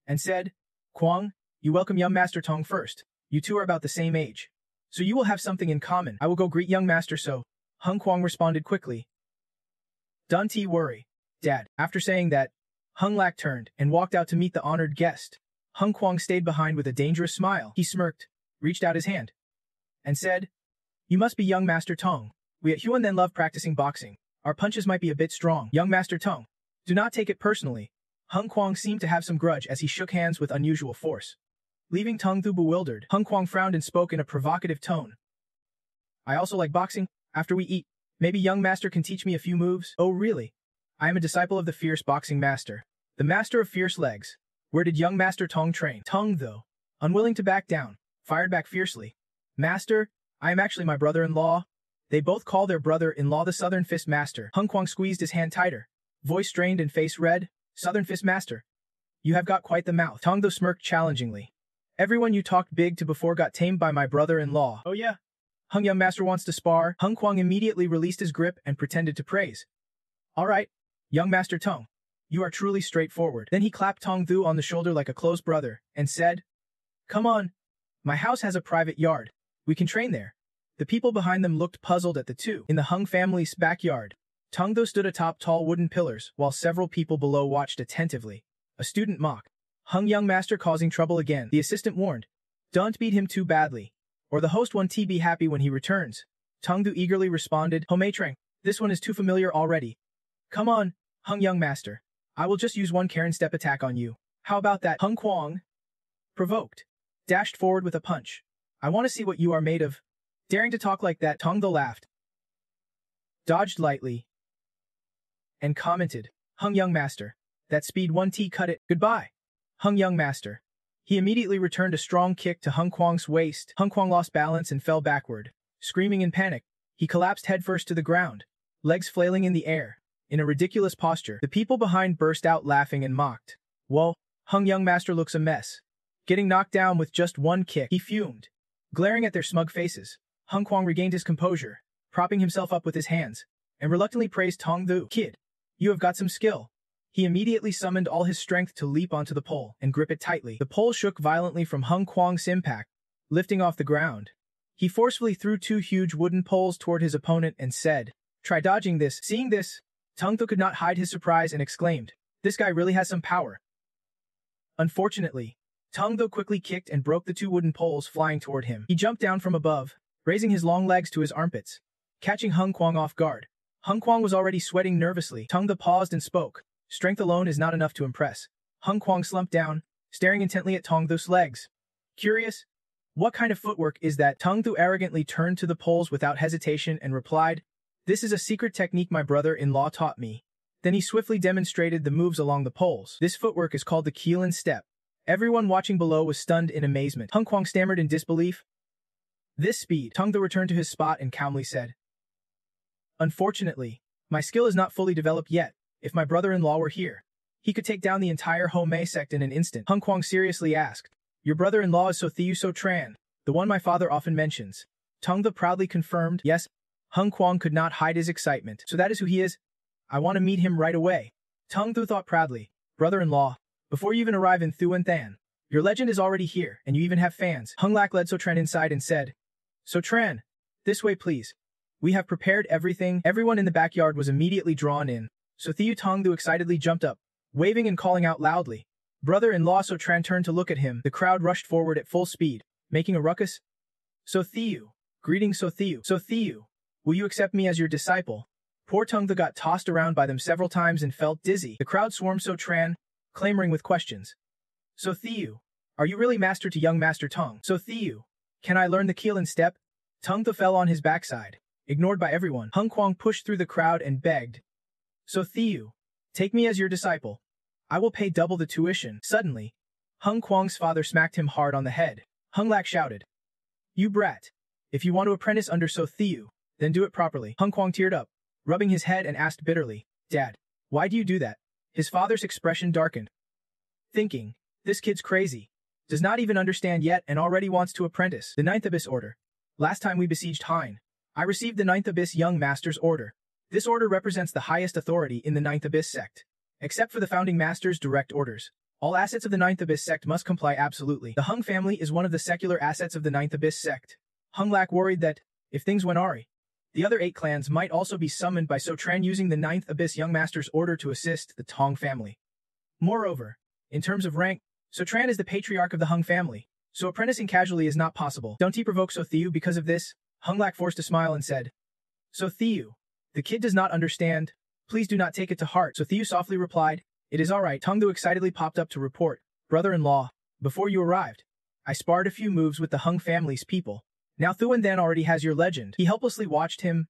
and said, Kwang, you welcome young Master Tong first. You 2 are about the same age, so you will have something in common. I will go greet young Master So. Hung Kwang responded quickly. Don't worry, Dad. After saying that, Hung Lak turned and walked out to meet the honored guest. Hung Kwang stayed behind with a dangerous smile. He smirked, reached out his hand, and said, You must be young Master Tong. We at Huan Then love practicing boxing. Our punches might be a bit strong. Young Master Tong, do not take it personally. Hung Kwang seemed to have some grudge as he shook hands with unusual force, leaving Tungthu bewildered. Hung Kwang frowned and spoke in a provocative tone. I also like boxing. After we eat, maybe young Master can teach me a few moves. Oh really? I am a disciple of the fierce boxing master, the master of fierce legs. Where did young Master Tong train? Tong, though, unwilling to back down, fired back fiercely. Master, I am actually my brother-in-law. They both call their brother-in-law the Southern Fist Master. Hung Kwang squeezed his hand tighter, voice strained and face red. Southern Fist Master. You have got quite the mouth. Tongdo smirked challengingly. Everyone you talked big to before got tamed by my brother-in-law. Oh yeah? Hung Young Master wants to spar. Hung Kwang immediately released his grip and pretended to praise. All right, young Master Tong. You are truly straightforward. Then he clapped Tong Thu on the shoulder like a close brother, and said, Come on. My house has a private yard. We can train there. The people behind them looked puzzled at the 2. In the Hung family's backyard, Tong Thu stood atop tall wooden pillars, while several people below watched attentively. A student mocked. Hung Young Master causing trouble again. The assistant warned, Don't beat him too badly, or the host won't be happy when he returns. Tong Thu eagerly responded, Homeitrang, this one is too familiar already. Come on, Hung Young Master. I will just use one Karen step attack on you. How about that? Hung Kwang, provoked, dashed forward with a punch. I want to see what you are made of. Daring to talk like that, Tongdo laughed, dodged lightly, and commented, Hung young master. That speed 1T cut it. Goodbye. Hung young master. He immediately returned a strong kick to Hung Kwang's waist. Hung Kwang lost balance and fell backward. Screaming in panic, he collapsed headfirst to the ground, legs flailing in the air. In a ridiculous posture, the people behind burst out laughing and mocked. Whoa, Hung young master looks a mess. Getting knocked down with just one kick, he fumed. Glaring at their smug faces, Hung Kwang regained his composure, propping himself up with his hands, and reluctantly praised Tongdu. Kid, you have got some skill. He immediately summoned all his strength to leap onto the pole and grip it tightly. The pole shook violently from Hung Kwang's impact, lifting off the ground. He forcefully threw 2 huge wooden poles toward his opponent and said, Try dodging this. Seeing this, Tongdu could not hide his surprise and exclaimed, This guy really has some power. Unfortunately, Tongdu quickly kicked and broke the 2 wooden poles flying toward him. He jumped down from above, raising his long legs to his armpits, catching Hung Kwang off guard. Hung Kwang was already sweating nervously. Tongdu paused and spoke. Strength alone is not enough to impress. Hung Kwang slumped down, staring intently at Tongdu's legs. Curious? What kind of footwork is that? Tongdu arrogantly turned to the poles without hesitation and replied, This is a secret technique my brother-in-law taught me. Then he swiftly demonstrated the moves along the poles. This footwork is called the Keelan step. Everyone watching below was stunned in amazement. Hung Kwang stammered in disbelief. This speed. Tongdu returned to his spot and calmly said, Unfortunately, my skill is not fully developed yet. If my brother-in-law were here, he could take down the entire Homei sect in an instant. Hung Kwang seriously asked, Your brother-in-law is Sothiu So Tran, the one my father often mentions. Tongdu proudly confirmed, Yes. Hung Kwang could not hide his excitement. So that is who he is? I want to meet him right away. Tongdu thought proudly, Brother-in-law, before you even arrive in Thuan Than, your legend is already here, and you even have fans. Hung Lak led So Tran inside and said, So Tran, this way please. We have prepared everything. Everyone in the backyard was immediately drawn in. Sothiu Tongdu excitedly jumped up, waving and calling out loudly. Brother-in-law So Tran turned to look at him. The crowd rushed forward at full speed, making a ruckus. Sothiu. Greetings Sothiu. Sothiu. Will you accept me as your disciple? Poor Tongdu got tossed around by them several times and felt dizzy. The crowd swarmed So Tran, clamoring with questions. Sothiu. Are you really master to young Master Tong? Sothiu. Can I learn the Keelan step? Tongdu fell on his backside, ignored by everyone. Hung Kwang pushed through the crowd and begged. Sothiu, take me as your disciple. I will pay double the tuition. Suddenly, Hung Kwang's father smacked him hard on the head. Hung Lak shouted, You brat. If you want to apprentice under Sothiu, then do it properly. Hung Kwang teared up, rubbing his head and asked bitterly, Dad, why do you do that? His father's expression darkened, thinking, This kid's crazy. Does not even understand yet and already wants to apprentice. The 9th Abyss Order. Last time we besieged Hein, I received the 9th Abyss Young Master's Order. This order represents the highest authority in the 9th Abyss sect. Except for the founding master's direct orders, all assets of the 9th Abyss sect must comply absolutely. The Hung family is one of the secular assets of the 9th Abyss sect. Hung Lak worried that, if things went awry, the other 8 clans might also be summoned by So Tran using the 9th Abyss Young Master's order to assist the Tong family. Moreover, in terms of rank, So Tran is the patriarch of the Hung family, so apprenticing casually is not possible. Don't he provoke Sothiu because of this? Hung Lak forced a smile and said, Sothiu, the kid does not understand. Please do not take it to heart. Sothiu softly replied, It is all right. Tongdu excitedly popped up to report, Brother-in-law, before you arrived, I sparred a few moves with the Hung family's people. Now Thuan Than already has your legend. He helplessly watched him,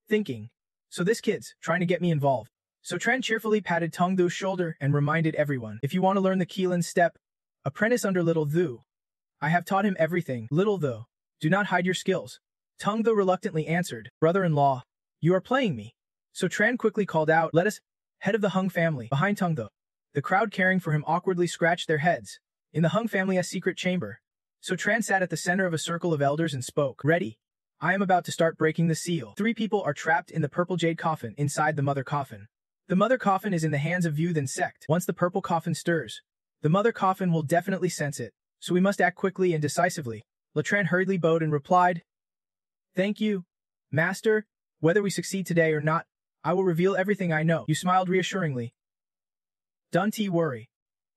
thinking, So this kid's trying to get me involved. So Tran cheerfully patted Tongdu's shoulder and reminded everyone, If you want to learn the Keelan step, apprentice under Little Thu. I have taught him everything. Little Thu, do not hide your skills. Tongdu reluctantly answered, Brother-in-law, you are playing me. So Tran quickly called out, Let us, head of the Hung family, behind Tongdu. The crowd caring for him awkwardly scratched their heads. In the Hung family's secret chamber, So Tran sat at the center of a circle of elders and spoke, Ready? I am about to start breaking the seal. 3 people are trapped in the purple jade coffin inside the mother coffin. The mother coffin is in the hands of Yu Than sect. Once the purple coffin stirs, the mother coffin will definitely sense it, so we must act quickly and decisively. Latran hurriedly bowed and replied, Thank you, Master. Whether we succeed today or not, I will reveal everything I know. You smiled reassuringly. Don't worry.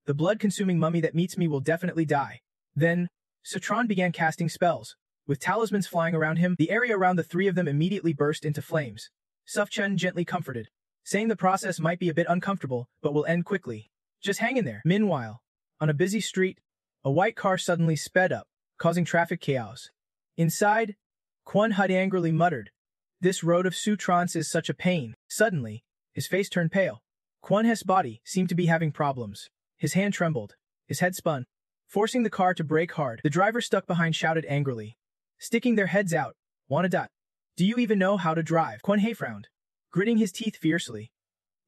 The blood-consuming mummy that meets me will definitely die. Then, Citron began casting spells. With talismans flying around him, the area around the 3 of them immediately burst into flames. Sufchen gently comforted, saying the process might be a bit uncomfortable, but will end quickly. Just hang in there. Meanwhile, on a busy street, a white car suddenly sped up, causing traffic chaos. Inside, Kwon Hut angrily muttered, "This road of Sutrance is such a pain." Suddenly, his face turned pale. Kwon Het's body seemed to be having problems. His hand trembled. His head spun, forcing the car to brake hard. The driver stuck behind shouted angrily, sticking their heads out, "Wanna dot? Do you even know how to drive?" Kwon Het frowned, gritting his teeth fiercely.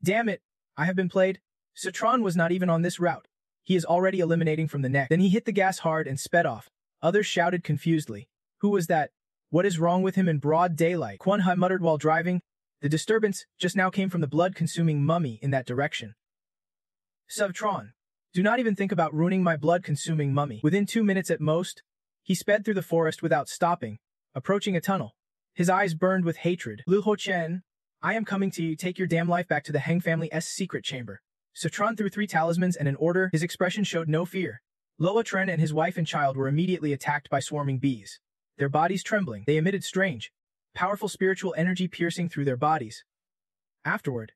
"Damn it, I have been played. Sutron was not even on this route. He is already eliminating from the neck." Then he hit the gas hard and sped off. Others shouted confusedly, "Who was that? What is wrong with him in broad daylight?" Kwon Het muttered while driving. The disturbance just now came from the blood-consuming mummy in that direction. "Sutron, do not even think about ruining my blood-consuming mummy." Within 2 minutes at most, he sped through the forest without stopping, approaching a tunnel. His eyes burned with hatred. "Liu Ho Chen, I am coming to you. Take your damn life back to the Heng family's secret chamber." Sutron threw 3 talismans and an order. His expression showed no fear. Luo Tren and his wife and child were immediately attacked by swarming bees. Their bodies trembling, they emitted strange, powerful spiritual energy piercing through their bodies. Afterward,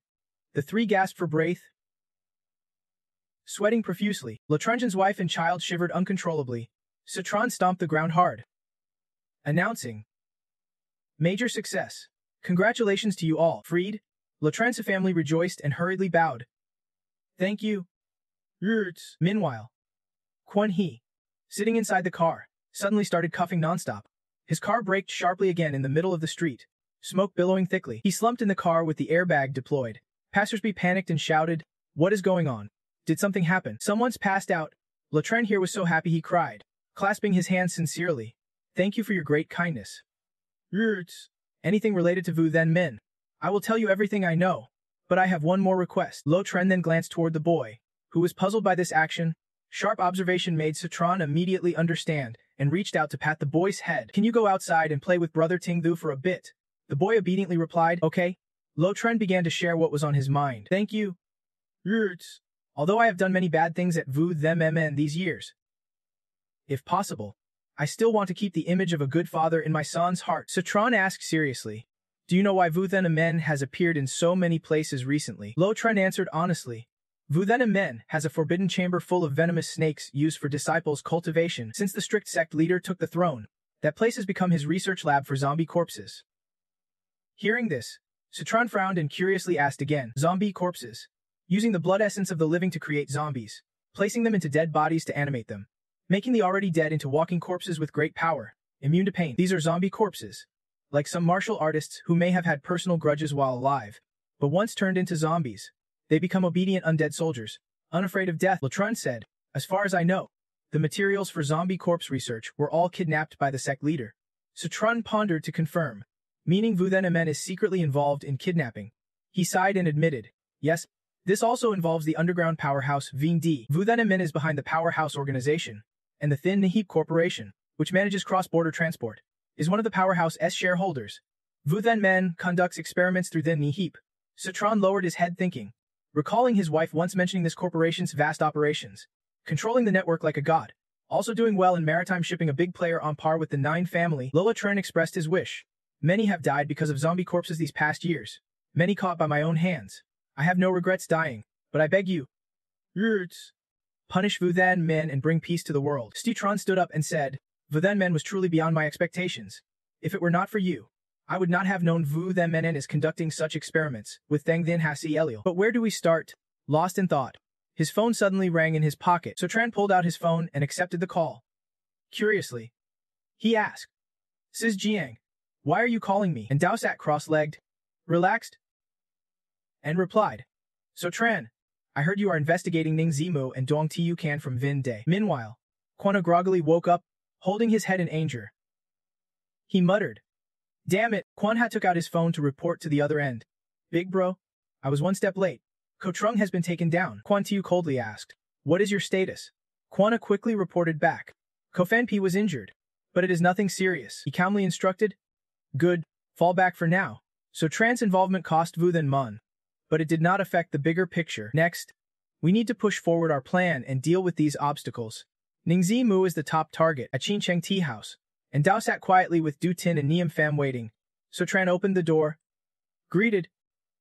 the 3 gasped for breath, sweating profusely. Latrenjan's wife and child shivered uncontrollably. Sutron stomped the ground hard, announcing, "Major success. Congratulations to you all." Freed, Latren's family rejoiced and hurriedly bowed. "Thank you." Meanwhile, Kwon Hee, sitting inside the car, suddenly started coughing nonstop. His car braked sharply again in the middle of the street, smoke billowing thickly. He slumped in the car with the airbag deployed. Passersby panicked and shouted, "What is going on? Did something happen? Someone's passed out." Latren here was so happy he cried, clasping his hands sincerely. "Thank you for your great kindness." "Anything related to Vu Then Min. I will tell you everything I know, but I have one more request." Lo Tren then glanced toward the boy, who was puzzled by this action. Sharp observation made Sutron immediately understand and reached out to pat the boy's head. "Can you go outside and play with Brother Ting Thu for a bit?" The boy obediently replied, "Okay." Lo Tren began to share what was on his mind. "Thank you. Although I have done many bad things at Vu Them Mn these years, if possible, I still want to keep the image of a good father in my son's heart." Sutron asked seriously, "Do you know why Vu Then Men has appeared in so many places recently?" Lo Tren answered honestly, "Vu Then Men has a forbidden chamber full of venomous snakes used for disciples' cultivation. Since the strict sect leader took the throne, that place has become his research lab for zombie corpses." Hearing this, Sutron frowned and curiously asked again, "Zombie corpses? Using the blood essence of the living to create zombies, placing them into dead bodies to animate them, making the already dead into walking corpses with great power, immune to pain. These are zombie corpses, like some martial artists who may have had personal grudges while alive, but once turned into zombies, they become obedient undead soldiers, unafraid of death." Latron said, "As far as I know, the materials for zombie corpse research were all kidnapped by the sect leader." Sutron pondered to confirm, meaning Vu Then Men is secretly involved in kidnapping. He sighed and admitted, "Yes, this also involves the underground powerhouse Ving D. Vu Then Men is behind the powerhouse organization, and the Thin Nahip Corporation, which manages cross-border transport, is one of the powerhouse's shareholders. Vu Then Men conducts experiments through Thin Nahip." Sutron lowered his head thinking, recalling his wife once mentioning this corporation's vast operations, controlling the network like a god, also doing well in maritime shipping, a big player on par with the Nine family. Lola Tren expressed his wish. "Many have died because of zombie corpses these past years, many caught by my own hands. I have no regrets dying, but I beg you, punish Vu Then Men and bring peace to the world." Stutron stood up and said, "Vu Then Men was truly beyond my expectations. If it were not for you, I would not have known Vu Then Men is conducting such experiments with Thang Thin Hasi Elio." "But where do we start?" Lost in thought, his phone suddenly rang in his pocket. Sutran pulled out his phone and accepted the call. Curiously, he asked, "Sis Jiang, why are you calling me?" And Dao sat cross-legged, relaxed, and replied, "Sutran, I heard you are investigating Ning Zimu and Dong Tiu Kan from Vin Day." Meanwhile, Quanah groggily woke up, holding his head in anger. He muttered, "Damn it." Quanah took out his phone to report to the other end. "Big bro, I was one step late. Ko Trung has been taken down." Quan Tiu coldly asked, "What is your status?" Quanah quickly reported back. Ko Fan-pi was injured, but it is nothing serious. He calmly instructed, "Good, fall back for now." So Tran's involvement cost Vu Then Mun, but it did not affect the bigger picture. Next, we need to push forward our plan and deal with these obstacles. Ning Zimu is the top target at Qin Cheng Tea House, and Dao sat quietly with Du Tin and Niam Pham waiting. So Tran opened the door, greeted,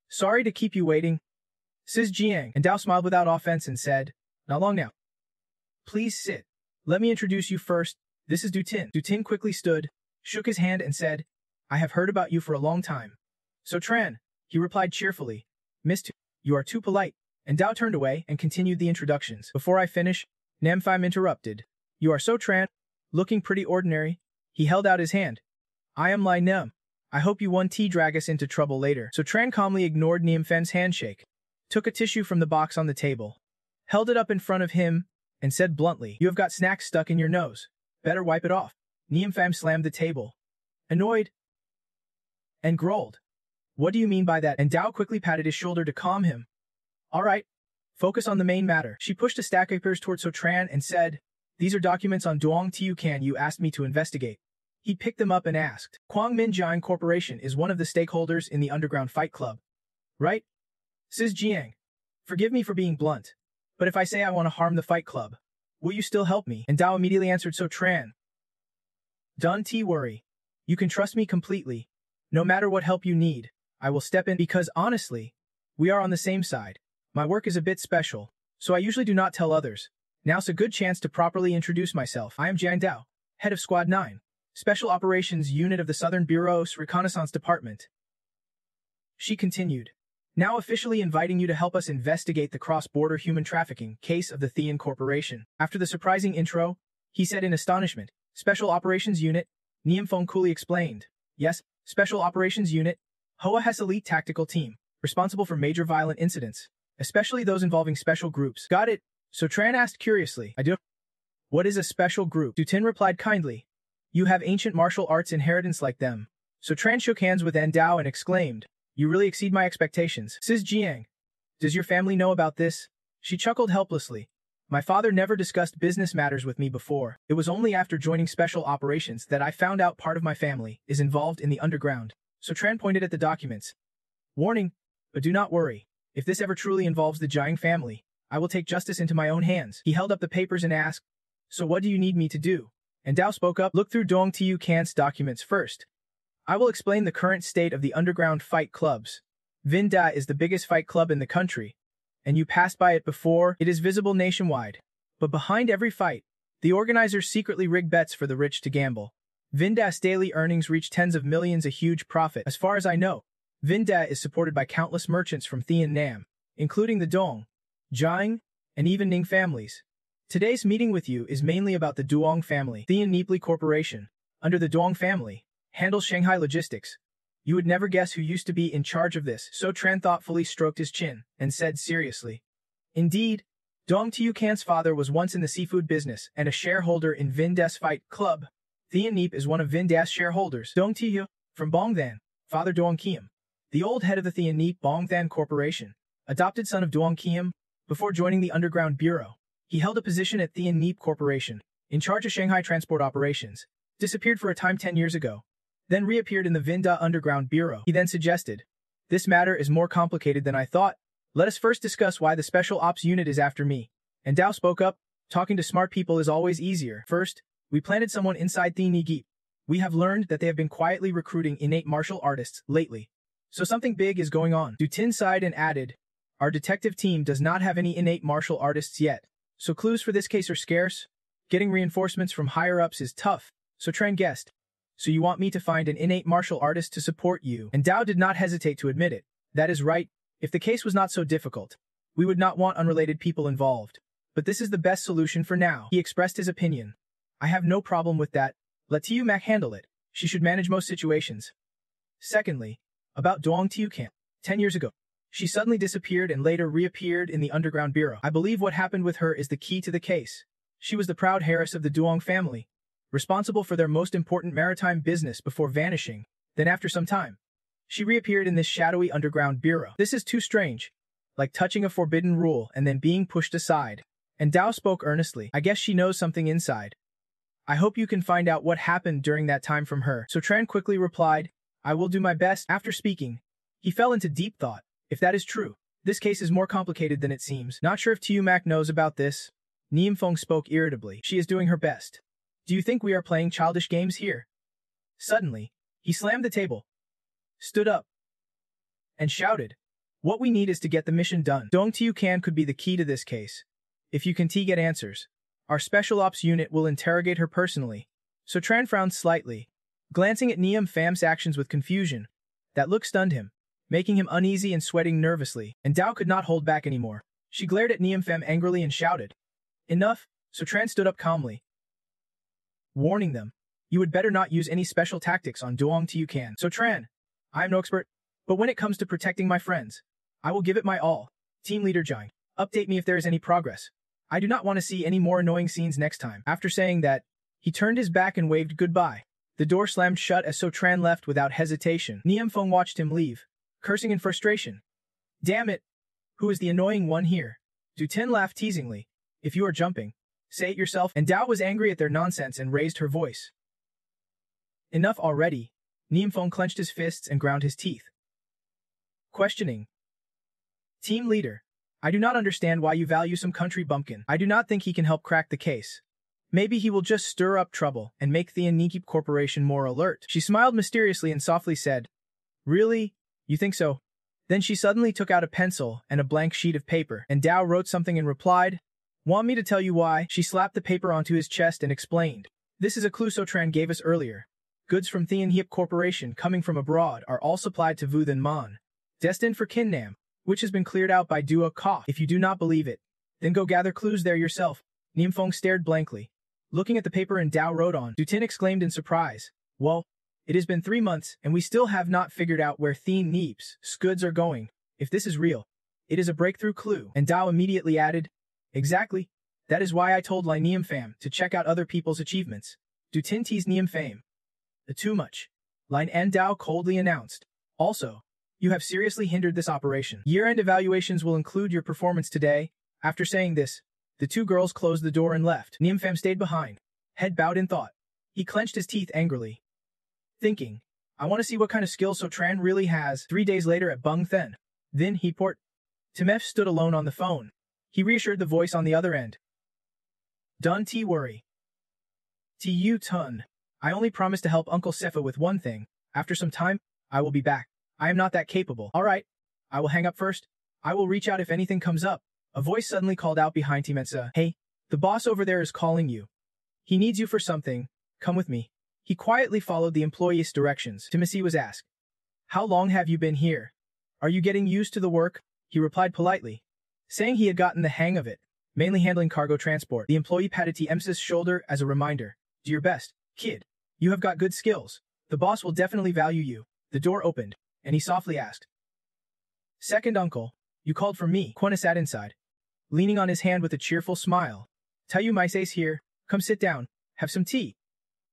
"Sorry to keep you waiting, Sis Jiang," and Dao smiled without offense and said, "Not long now. Please sit. Let me introduce you first, This is Du Tin. Du Tin quickly stood, shook his hand and said, I have heard about you for a long time. So Tran, he replied cheerfully. Miss Tu, you are too polite. And Dao turned away and continued the introductions. Before I finish, Nam Pham interrupted. You are so Tran, looking pretty ordinary. He held out his hand. I am Lai Nem. I hope you won't drag us into trouble later. So Tran calmly ignored Nam Pham's handshake, took a tissue from the box on the table, held it up in front of him, and said bluntly, You have got snacks stuck in your nose. Better wipe it off. Nam Pham slammed the table, annoyed, and growled. What do you mean by that? And Dao quickly patted his shoulder to calm him. All right. Focus on the main matter. She pushed a stack of papers towards So Tran and said, These are documents on Duong Tiu Can you asked me to investigate. He picked them up and asked, Quang Min Jiang Corporation is one of the stakeholders in the Underground Fight Club, right? Sis Jiang, forgive me for being blunt, but if I say I want to harm the Fight Club, will you still help me? And Dao immediately answered So Tran. Don't worry. You can trust me completely. No matter what help you need, I will step in because honestly, we are on the same side. My work is a bit special, so I usually do not tell others. Now's a good chance to properly introduce myself. I am Jiang Dao, head of Squad 9. Special Operations Unit of the Southern Bureau's Reconnaissance Department. She continued, Now officially inviting you to help us investigate the cross-border human trafficking case of the Thean Corporation. After the surprising intro, he said in astonishment, Special Operations Unit, Niam Fong coolly explained. Yes, Special Operations Unit, Hoa has elite tactical team, responsible for major violent incidents, especially those involving special groups. Got it? So Tran asked curiously, I do. What is a special group? Du Tin replied kindly. You have ancient martial arts inheritance like them. So Tran shook hands with An Dao and exclaimed, You really exceed my expectations. Sis Jiang, does your family know about this? She chuckled helplessly. My father never discussed business matters with me before. It was only after joining special operations that I found out part of my family is involved in the underground. So Tran pointed at the documents. Warning, but do not worry. If this ever truly involves the Jiang family, I will take justice into my own hands. He held up the papers and asked, So what do you need me to do? And Dao spoke up, Look through Dong Tiu Can's documents first. I will explain the current state of the underground fight clubs. Vinda is the biggest fight club in the country, and you passed by it before. It is visible nationwide. But behind every fight, the organizers secretly rig bets for the rich to gamble. Vinda's daily earnings reach tens of millions, a huge profit. As far as I know, Vinda is supported by countless merchants from Thean Nam, including the Dong, Jiang, and even Ning families. Today's meeting with you is mainly about the Duong family. Thean Neepli Corporation, under the Duong family, handles Shanghai logistics. You would never guess who used to be in charge of this. So Tran thoughtfully stroked his chin and said seriously, Indeed, Dong Tiu Can's father was once in the seafood business and a shareholder in Vinda's Fight Club. Thean Neep is one of Vinda's shareholders. Dong Tiu, from Bongthan, father Duong Kiem, the old head of the Thean Neep Bongthan Corporation, adopted son of Duong Kiem, before joining the Underground Bureau. He held a position at Thean Neep Corporation, in charge of Shanghai transport operations, disappeared for a time 10 years ago, then reappeared in the Vinda Underground Bureau. He then suggested, This matter is more complicated than I thought. Let us first discuss why the Special Ops Unit is after me. And Dao spoke up, Talking to smart people is always easier. First, we planted someone inside Thean Neep. We have learned that they have been quietly recruiting innate martial artists lately. So something big is going on. Du Tin sighed and added, Our detective team does not have any innate martial artists yet. So clues for this case are scarce. Getting reinforcements from higher-ups is tough. So Tran guessed. So you want me to find an innate martial artist to support you? And Dao did not hesitate to admit it. That is right. If the case was not so difficult, we would not want unrelated people involved. But this is the best solution for now. He expressed his opinion. I have no problem with that. Let Tiu Mac handle it. She should manage most situations. Secondly, about Duong Tiu Can. 10 years ago, she suddenly disappeared and later reappeared in the Underground Bureau. I believe what happened with her is the key to the case. She was the proud heiress of the Duong family, responsible for their most important maritime business before vanishing. Then after some time, she reappeared in this shadowy Underground Bureau. This is too strange. Like touching a forbidden rule and then being pushed aside. And Dao spoke earnestly. I guess she knows something inside. I hope you can find out what happened during that time from her. So Tran quickly replied, I will do my best. After speaking, he fell into deep thought. If that is true, this case is more complicated than it seems. Not sure if Tiu Mac knows about this. Niam Fong spoke irritably. She is doing her best. Do you think we are playing childish games here? Suddenly, he slammed the table, stood up, and shouted, What we need is to get the mission done. Dong Tiu Can could be the key to this case. If you can get answers, our Special Ops Unit will interrogate her personally. So Tran frowned slightly, glancing at Niam Pham's actions with confusion. That look stunned him, making him uneasy and sweating nervously, and Dao could not hold back anymore. She glared at Niam Pham angrily and shouted, "Enough!" So Tran stood up calmly, warning them, "You would better not use any special tactics on Duong Tiucan." So Tran, "I am no expert, but when it comes to protecting my friends, I will give it my all. Team Leader Jiang, update me if there is any progress. I do not want to see any more annoying scenes next time." After saying that, he turned his back and waved goodbye. The door slammed shut as So Tran left without hesitation. Niam Pham watched him leave, cursing in frustration. "Damn it! Who is the annoying one here?" Du Tin laughed teasingly. "If you are jumping, say it yourself." And Dao was angry at their nonsense and raised her voice. "Enough already." Niam Pham clenched his fists and ground his teeth. Questioning. "Team Leader, I do not understand why you value some country bumpkin. I do not think he can help crack the case. Maybe he will just stir up trouble and make the anicap Corporation more alert." She smiled mysteriously and softly said, "Really? You think so?" Then she suddenly took out a pencil and a blank sheet of paper, and Dao wrote something and replied, "Want me to tell you why?" She slapped the paper onto his chest and explained, "This is a clue So Tran gave us earlier. Goods from the Anicap Corporation coming from abroad are all supplied to Vu Than Man, destined for Kinnam, which has been cleared out by Dua Kof. If you do not believe it, then go gather clues there yourself." Niam Pham stared blankly, looking at the paper, and Dao wrote on. Du Tin exclaimed in surprise, "Well, it has been 3 months, and we still have not figured out where Thien Neep's goods are going. If this is real, it is a breakthrough clue." And Dao immediately added, "Exactly. That is why I told Lai Niam Pham to check out other people's achievements." Du Tin teased Niam Pham. "Too much," Lin and Dao coldly announced. "Also, you have seriously hindered this operation. Year-end evaluations will include your performance today." After saying this, the two girls closed the door and left. Niam Pham stayed behind, head bowed in thought. He clenched his teeth angrily, thinking, "I want to see what kind of skills So Tran really has." 3 days later at Bung Then. Then he port. Timef stood alone on the phone. He reassured the voice on the other end. "Don't worry. Tu Tun. I only promised to help Uncle Sefa with one thing. After some time, I will be back. I am not that capable." "All right. I will hang up first. I will reach out if anything comes up." A voice suddenly called out behind Timensa, "Hey, the boss over there is calling you. He needs you for something. Come with me." He quietly followed the employee's directions. Timothy was asked, "How long have you been here? Are you getting used to the work?" He replied politely, saying he had gotten the hang of it, mainly handling cargo transport. The employee patted Timsa's shoulder as a reminder. "Do your best, kid. You have got good skills. The boss will definitely value you." The door opened, and he softly asked, "Second uncle, you called for me?" Kwon sat inside, leaning on his hand with a cheerful smile. "Tayu Maise's here. Come sit down. Have some tea."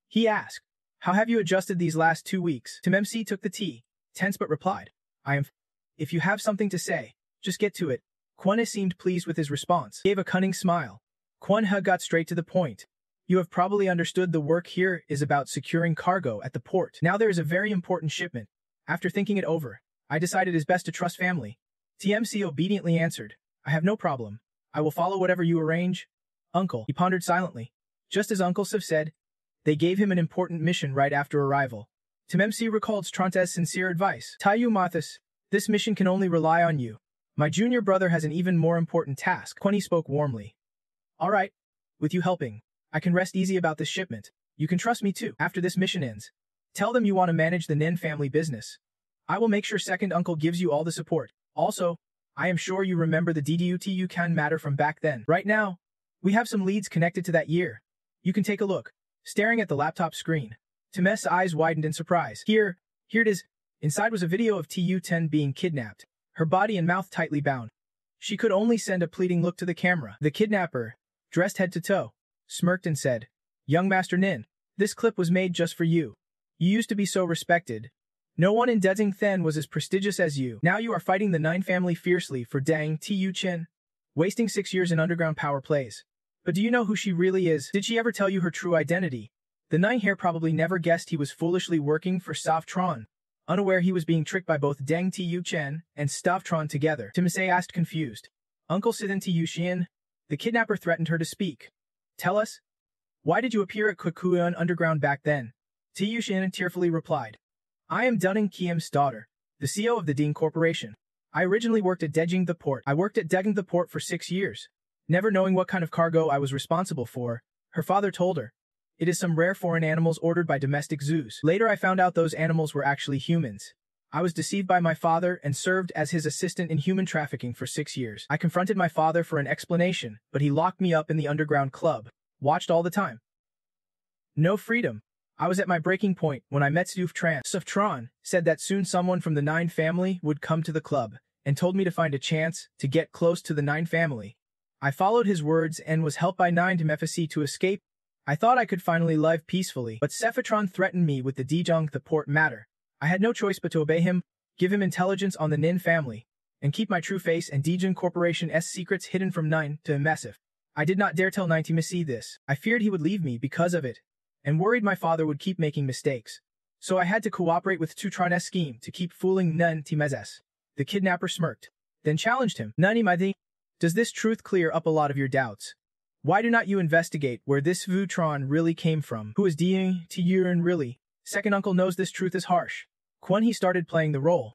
He asked, "How have you adjusted these last 2 weeks?" Tim MC took the tea, tense but replied, "I am. If you have something to say, just get to it." Kwon seemed pleased with his response. He gave a cunning smile. Kwon got straight to the point. "You have probably understood the work here is about securing cargo at the port. Now there is a very important shipment. After thinking it over, I decided it is best to trust family." TMC obediently answered, "I have no problem. I will follow whatever you arrange." "Uncle," he pondered silently. Just as Uncle Sif said, they gave him an important mission right after arrival. Tim MC recalled Stranta's sincere advice. "Tayu Mathis, this mission can only rely on you. My junior brother has an even more important task." Kwani spoke warmly. "All right. With you helping, I can rest easy about this shipment. You can trust me too. After this mission ends, tell them you want to manage the Nin family business. I will make sure second uncle gives you all the support. Also, I am sure you remember the DDUTU can matter from back then. Right now, we have some leads connected to that year. You can take a look." Staring at the laptop screen, Tim's eyes widened in surprise. Here it is." Inside was a video of Tu-10 being kidnapped, her body and mouth tightly bound. She could only send a pleading look to the camera. The kidnapper, dressed head to toe, smirked and said, "Young Master Nin, this clip was made just for you. You used to be so respected. No one in Dezing Then was as prestigious as you. Now you are fighting the Nine family fiercely for Dang Tu Chin, wasting 6 years in underground power plays. But do you know who she really is? Did she ever tell you her true identity?" The Nine Hair probably never guessed he was foolishly working for Stavtron, unaware he was being tricked by both Deng Tu Chen and Stavtron together. Timothy asked confused, "Uncle Sidin Tu Xian?" The kidnapper threatened her to speak. "Tell us. Why did you appear at Kukuyan Underground back then?" Tu Xian tearfully replied, "I am Dunning Kiem's daughter, the CEO of the Dean Corporation. I originally worked at Dejing the Port. I worked at Dejing the Port for 6 years. Never knowing what kind of cargo I was responsible for, her father told her, It is some rare foreign animals ordered by domestic zoos. Later I found out those animals were actually humans. I was deceived by my father and served as his assistant in human trafficking for 6 years. I confronted my father for an explanation, but he locked me up in the underground club. Watched all the time. No freedom. I was at my breaking point when I met Sufran. Sufran said that soon someone from the Nine family would come to the club, and told me to find a chance to get close to the Nine family. I followed his words and was helped by Nine to to escape. I thought I could finally live peacefully, but Sephatron threatened me with the Dejung the port matter. I had no choice but to obey him, give him intelligence on the Nin family, and keep my true face and Dejung Corporation's secrets hidden from Nine to Massive. I did not dare tell Nine to see this. I feared he would leave me because of it, and worried my father would keep making mistakes. So I had to cooperate with Tutron's scheme to keep fooling Nun Timezes. The kidnapper smirked, then challenged him. Nani Maithi, does this truth clear up a lot of your doubts? Why do not you investigate where this Vutron really came from? Who is Ding to Yurin really? Second uncle knows this truth is harsh. When he started playing the role.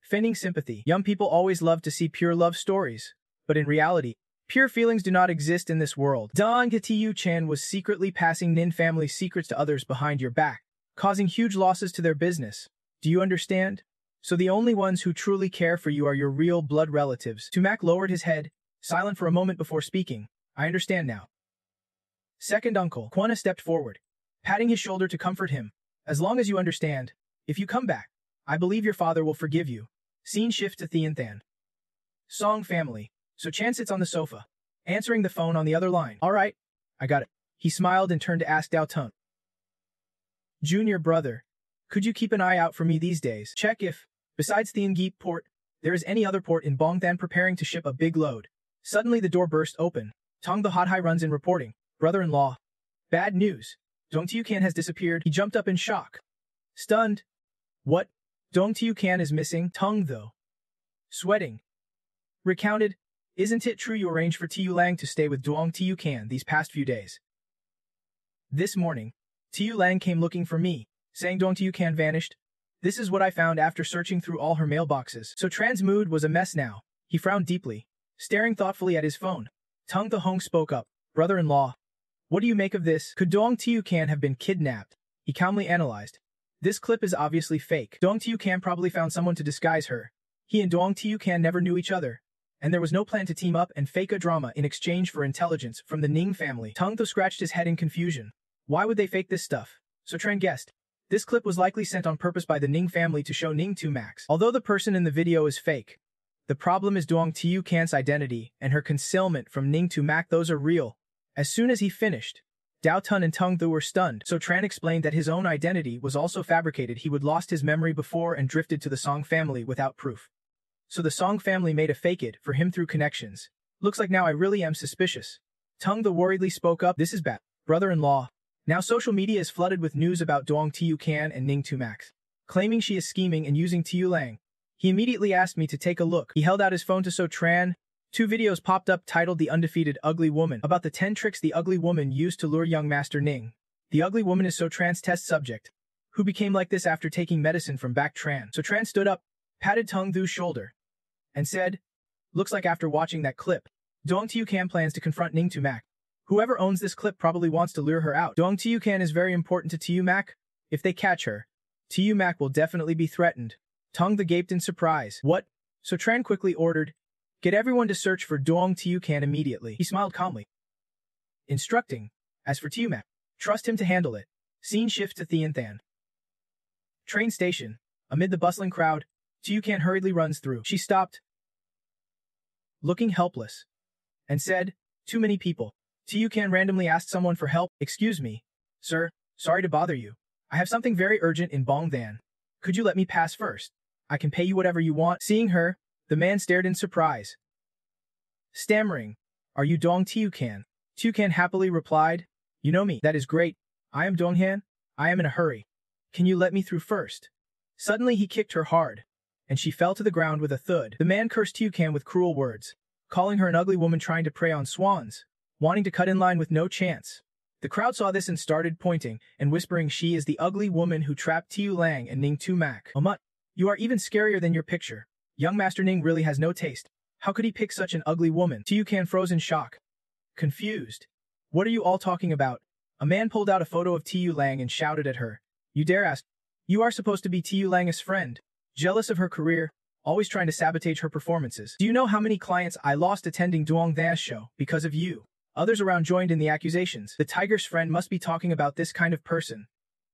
Feigning sympathy. Young people always love to see pure love stories, but in reality, pure feelings do not exist in this world. Dong Tiu Chan was secretly passing Nin family's secrets to others behind your back, causing huge losses to their business. Do you understand? So the only ones who truly care for you are your real blood relatives. Tumak lowered his head, silent for a moment before speaking. I understand now. Second uncle, Kwana stepped forward, patting his shoulder to comfort him. As long as you understand, if you come back, I believe your father will forgive you. Scene shift to Thianthan. Song family. So Chan sits on the sofa, answering the phone on the other line. All right, I got it. He smiled and turned to ask Dao Tung. Junior brother, could you keep an eye out for me these days? Check if, besides Thiangi port, there is any other port in Bongthan preparing to ship a big load. Suddenly the door burst open. Tong the Hot High runs in reporting. Brother-in-law. Bad news. Dong Tiu-kan has disappeared. He jumped up in shock. Stunned. What? Dong Tiu-kan is missing? Tong though. Sweating. Recounted. Isn't it true you arranged for Tiu Lang to stay with Dong Tiu-kan these past few days? This morning, Tiu Lang came looking for me, saying Dong Tiu-kan vanished. This is what I found after searching through all her mailboxes. So Tran's mood was a mess now. He frowned deeply, staring thoughtfully at his phone. Tung the Hong spoke up. Brother-in-law. What do you make of this? Could Dong Tiu-kan have been kidnapped? He calmly analyzed. This clip is obviously fake. Dong Tiu-kan probably found someone to disguise her. He and Dong Tiu-kan never knew each other, and there was no plan to team up and fake a drama in exchange for intelligence from the Ning family. Tung Tho scratched his head in confusion. Why would they fake this stuff? So Tran guessed. This clip was likely sent on purpose by the Ning family to show Ning Tu Max. Although the person in the video is fake, the problem is Dong Tiu-kan's identity and her concealment from Ning Tu Mac. Those are real. As soon as he finished, Dao Tun and Tung Thu were stunned, so Tran explained that his own identity was also fabricated. He would lost his memory before and drifted to the Song family without proof. So the Song family made a fake it for him through connections. Looks like now I really am suspicious. Tung Thu worriedly spoke up. This is bad. Brother-in-law. Now social media is flooded with news about Dong Tiu-kan and Ning Tu Max, claiming she is scheming and using Tiu Lang. He immediately asked me to take a look. He held out his phone to So Tran. 2 videos popped up titled The Undefeated Ugly Woman, about the 10 tricks the ugly woman used to lure young Master Ning. The ugly woman is So Tran's test subject, who became like this after taking medicine from back Tran. So Tran stood up, patted Tung Thu's shoulder, and said, looks like after watching that clip, Dong Tiu-kan plans to confront Ning Tu Mac. Whoever owns this clip probably wants to lure her out. Dong Tiu-kan is very important to Tiu Mac. If they catch her, Tiu Mac will definitely be threatened. Tung the gaped in surprise. What? So Tran quickly ordered, get everyone to search for Dong Tiu-kan immediately. He smiled calmly, instructing, as for Tiu Mac, trust him to handle it. Scene shift to Thianthan. Train station. Amid the bustling crowd, Tiu-kan hurriedly runs through. She stopped, looking helpless, and said, too many people. Tiu-kan randomly asked someone for help. Excuse me, sir, sorry to bother you. I have something very urgent in Bongthan. Could you let me pass first? I can pay you whatever you want. Seeing her, the man stared in surprise, stammering, are you Dong Tiu-kan? Tiu-kan happily replied, you know me. That is great. I am Donghan. I am in a hurry. Can you let me through first? Suddenly he kicked her hard, and she fell to the ground with a thud. The man cursed Tiu-kan with cruel words, calling her an ugly woman trying to prey on swans, wanting to cut in line with no chance. The crowd saw this and started pointing and whispering she is the ugly woman who trapped Tiu Lang and Ning Tu Mac. Amut, you are even scarier than your picture. Young Master Ning really has no taste. How could he pick such an ugly woman? Tiu-kan froze in shock. Confused. What are you all talking about? A man pulled out a photo of Tu Lang and shouted at her. You dare ask? You are supposed to be Tu Lang's friend. Jealous of her career, always trying to sabotage her performances. Do you know how many clients I lost attending Duong Tha's show because of you? Others around joined in the accusations. The tiger's friend must be talking about this kind of person.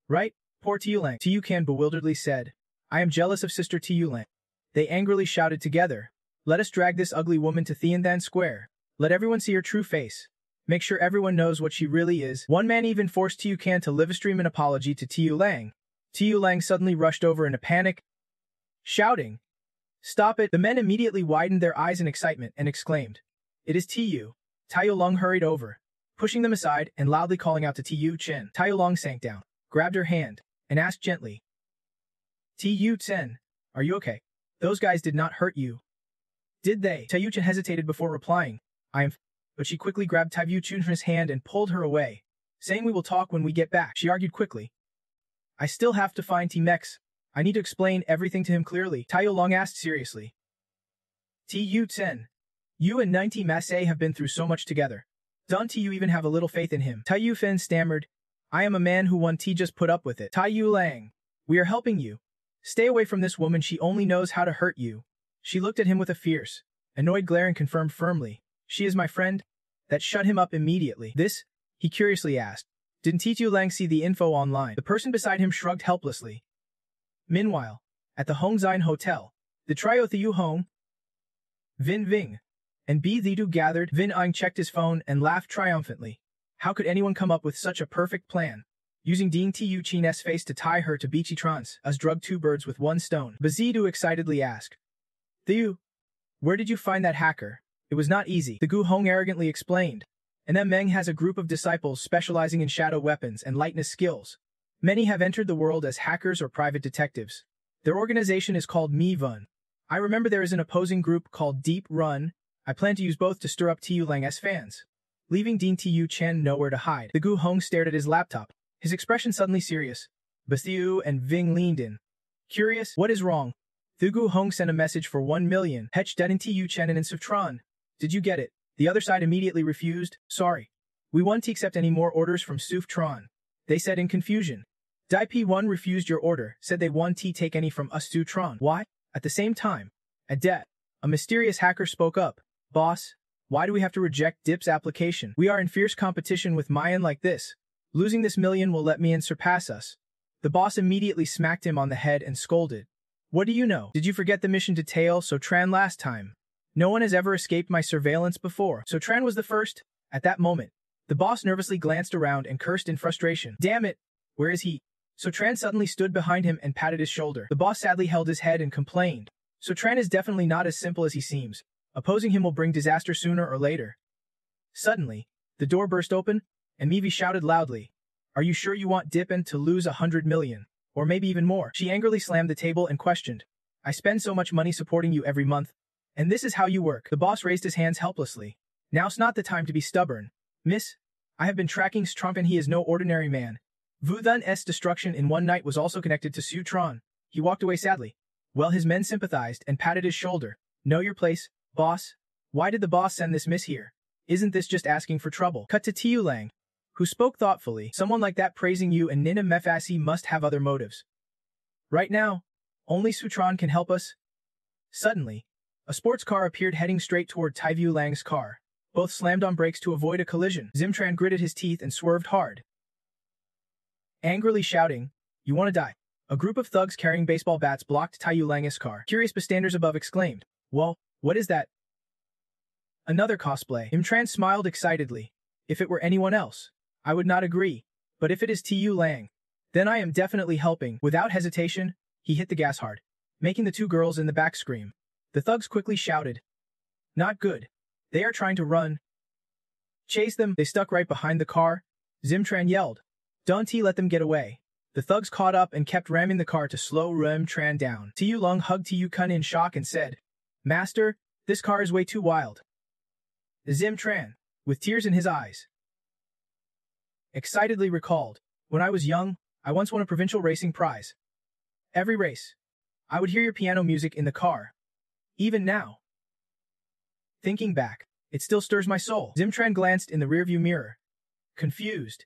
Right? Poor Tu Lang. Tu Can bewilderedly said. I am jealous of Sister Tu Lang. They angrily shouted together. Let us drag this ugly woman to Tianthan Square. Let everyone see her true face. Make sure everyone knows what she really is. One man even forced Tu Can to live stream an apology to Tu Lang. Tu Lang suddenly rushed over in a panic, shouting, Stop it! The men immediately widened their eyes in excitement and exclaimed, It is Tu. Tai Long hurried over, pushing them aside and loudly calling out to Tu Chen. Tai Long sank down, grabbed her hand, and asked gently, Tu Chen, are you okay? Those guys did not hurt you. Did they? Tai Chen hesitated before replying, I am but she quickly grabbed Tai Chen's hand and pulled her away, saying we will talk when we get back. She argued quickly. I still have to find T-Mex. I need to explain everything to him clearly. Tai Long asked seriously. Tu Chen, you and 90 Massey have been through so much together. Don't you even have a little faith in him? Tai Fen stammered. I am a man who won T just put up with it. Tai Lang, we are helping you. Stay away from this woman, she only knows how to hurt you. She looked at him with a fierce, annoyed glare and confirmed firmly. She is my friend. That shut him up immediately. This? He curiously asked. Didn't Tu Lang see the info online? The person beside him shrugged helplessly. Meanwhile, at the Hongxian Hotel, the trio Thiu Hong, Vin Ving, and Bi Zidu gathered. Vin Ang checked his phone and laughed triumphantly. How could anyone come up with such a perfect plan? Using Ding Tu Chen's face to tie her to Bichi Trance, us drug two birds with one stone. Bazidu excitedly asked. Thiu, where did you find that hacker? It was not easy, the Gu Hong arrogantly explained. And then Meng has a group of disciples specializing in shadow weapons and lightness skills. Many have entered the world as hackers or private detectives. Their organization is called Mi Vun. I remember there is an opposing group called Deep Run. I plan to use both to stir up Tu Lang's fans. Leaving Dean Tu Chen nowhere to hide, the Gu Hong stared at his laptop, his expression suddenly serious. Bathiu and Ving leaned in. Curious, what is wrong? The Gu Hong sent a message for 1 million. Hech Den Tu Chen and Sutron. Did you get it? The other side immediately refused. Sorry. We won't accept any more orders from Sutron. They said in confusion. Dai P1 refused your order, said they won't take any from us Sutron. Why? At the same time, at Det, a mysterious hacker spoke up. Boss, why do we have to reject Dip's application? We are in fierce competition with Mayan like this. Losing this million will let Mian surpass us. The boss immediately smacked him on the head and scolded. What do you know? Did you forget the mission to tail Sotran last time? No one has ever escaped my surveillance before. Sotran was the first. At that moment, the boss nervously glanced around and cursed in frustration. Damn it! Where is he? Sotran suddenly stood behind him and patted his shoulder. The boss sadly held his head and complained. Sotran is definitely not as simple as he seems. Opposing him will bring disaster sooner or later. Suddenly, the door burst open, and Mivi shouted loudly. Are you sure you want Dippin to lose 100 million? Or maybe even more? She angrily slammed the table and questioned. I spend so much money supporting you every month. And this is how you work. The boss raised his hands helplessly. Now's not the time to be stubborn. Miss, I have been tracking Strump and he is no ordinary man. Vu Thun's destruction in one night was also connected to Sutron. He walked away sadly. Well, his men sympathized and patted his shoulder. Know your place, boss? Why did the boss send this miss here? Isn't this just asking for trouble? Cut to Tu Lang, who spoke thoughtfully. Someone like that praising you and Nina Mefasi must have other motives. Right now, only Sutron can help us. Suddenly, a sports car appeared heading straight toward Tai Vu Lang's car. Both slammed on brakes to avoid a collision. Zimtran gritted his teeth and swerved hard. Angrily shouting, You want to die? A group of thugs carrying baseball bats blocked Tai Yu Lang's car. Curious bystanders above exclaimed, Well, what is that? Another cosplay. Imtran smiled excitedly. If it were anyone else, I would not agree. But if it is Tu Lang, then I am definitely helping. Without hesitation, he hit the gas hard, making the two girls in the back scream. The thugs quickly shouted, Not good. They are trying to run. Chase them. They stuck right behind the car. Zimtran yelled. Don't let them get away. The thugs caught up and kept ramming the car to slow Zimtran down. Tu Lung hugged Tu Kun in shock and said, Master, this car is way too wild. Zimtran, with tears in his eyes, excitedly recalled, When I was young, I once won a provincial racing prize. Every race, I would hear your piano music in the car. Even now. Thinking back, it still stirs my soul. Zimtran glanced in the rearview mirror, confused,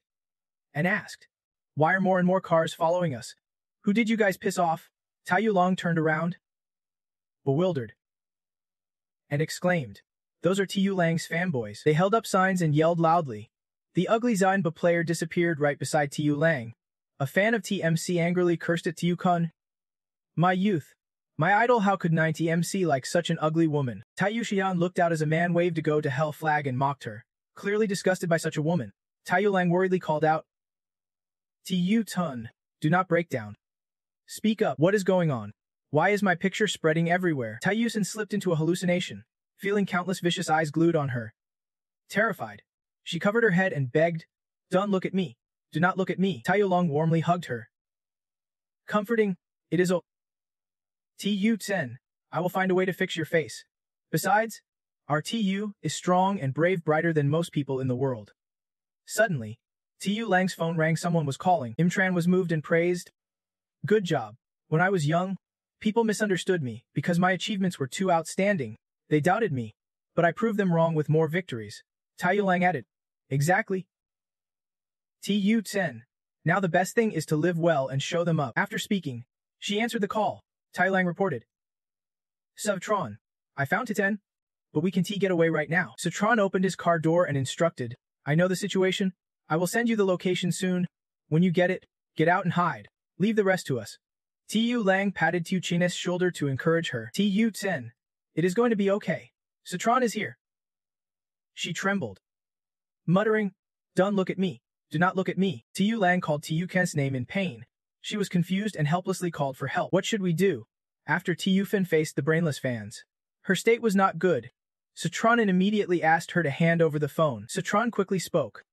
and asked, "Why are more and more cars following us? Who did you guys piss off?" Tai Yulong turned around, bewildered, and exclaimed, "Those are Tu Lang's fanboys." They held up signs and yelled loudly. The ugly Zanba player disappeared right beside Tu Lang. A fan of TMC angrily cursed at Tu Kun. "My youth. My idol, how could 90 MC like such an ugly woman?" Tai Yuxian looked out as a man waved a go to hell flag and mocked her. Clearly disgusted by such a woman, Tai Yulang worriedly called out, "Tu Tun, do not break down. Speak up, what is going on? Why is my picture spreading everywhere?" Tai Yusen slipped into a hallucination, feeling countless vicious eyes glued on her. Terrified, she covered her head and begged, "Don't look at me. Do not look at me." Tai Yulong warmly hugged her, comforting, "It is Tu Tsen, I will find a way to fix your face. Besides, our Tu is strong and brave, brighter than most people in the world." Suddenly, Tu Lang's phone rang. Someone was calling. Imtran was moved and praised. "Good job. When I was young, people misunderstood me because my achievements were too outstanding. They doubted me, but I proved them wrong with more victories." Tai Yulang added, "Exactly. Tu Tsen, now the best thing is to live well and show them up." After speaking, she answered the call. Tai Lang reported, "Sutron, I found Titen, but we can get away right now." Sutron opened his car door and instructed, "I know the situation. I will send you the location soon. When you get it, get out and hide. Leave the rest to us." Tu Lang patted Tu Chin's shoulder to encourage her. "Tu Tsen, it is going to be okay. Sutron is here." She trembled, muttering, "Don't look at me. Do not look at me." Tu Lang called Tu Ken's name in pain. She was confused and helplessly called for help. What should we do? After Tu Fen faced the brainless fans, her state was not good. Sutron immediately asked her to hand over the phone. Sutron quickly spoke.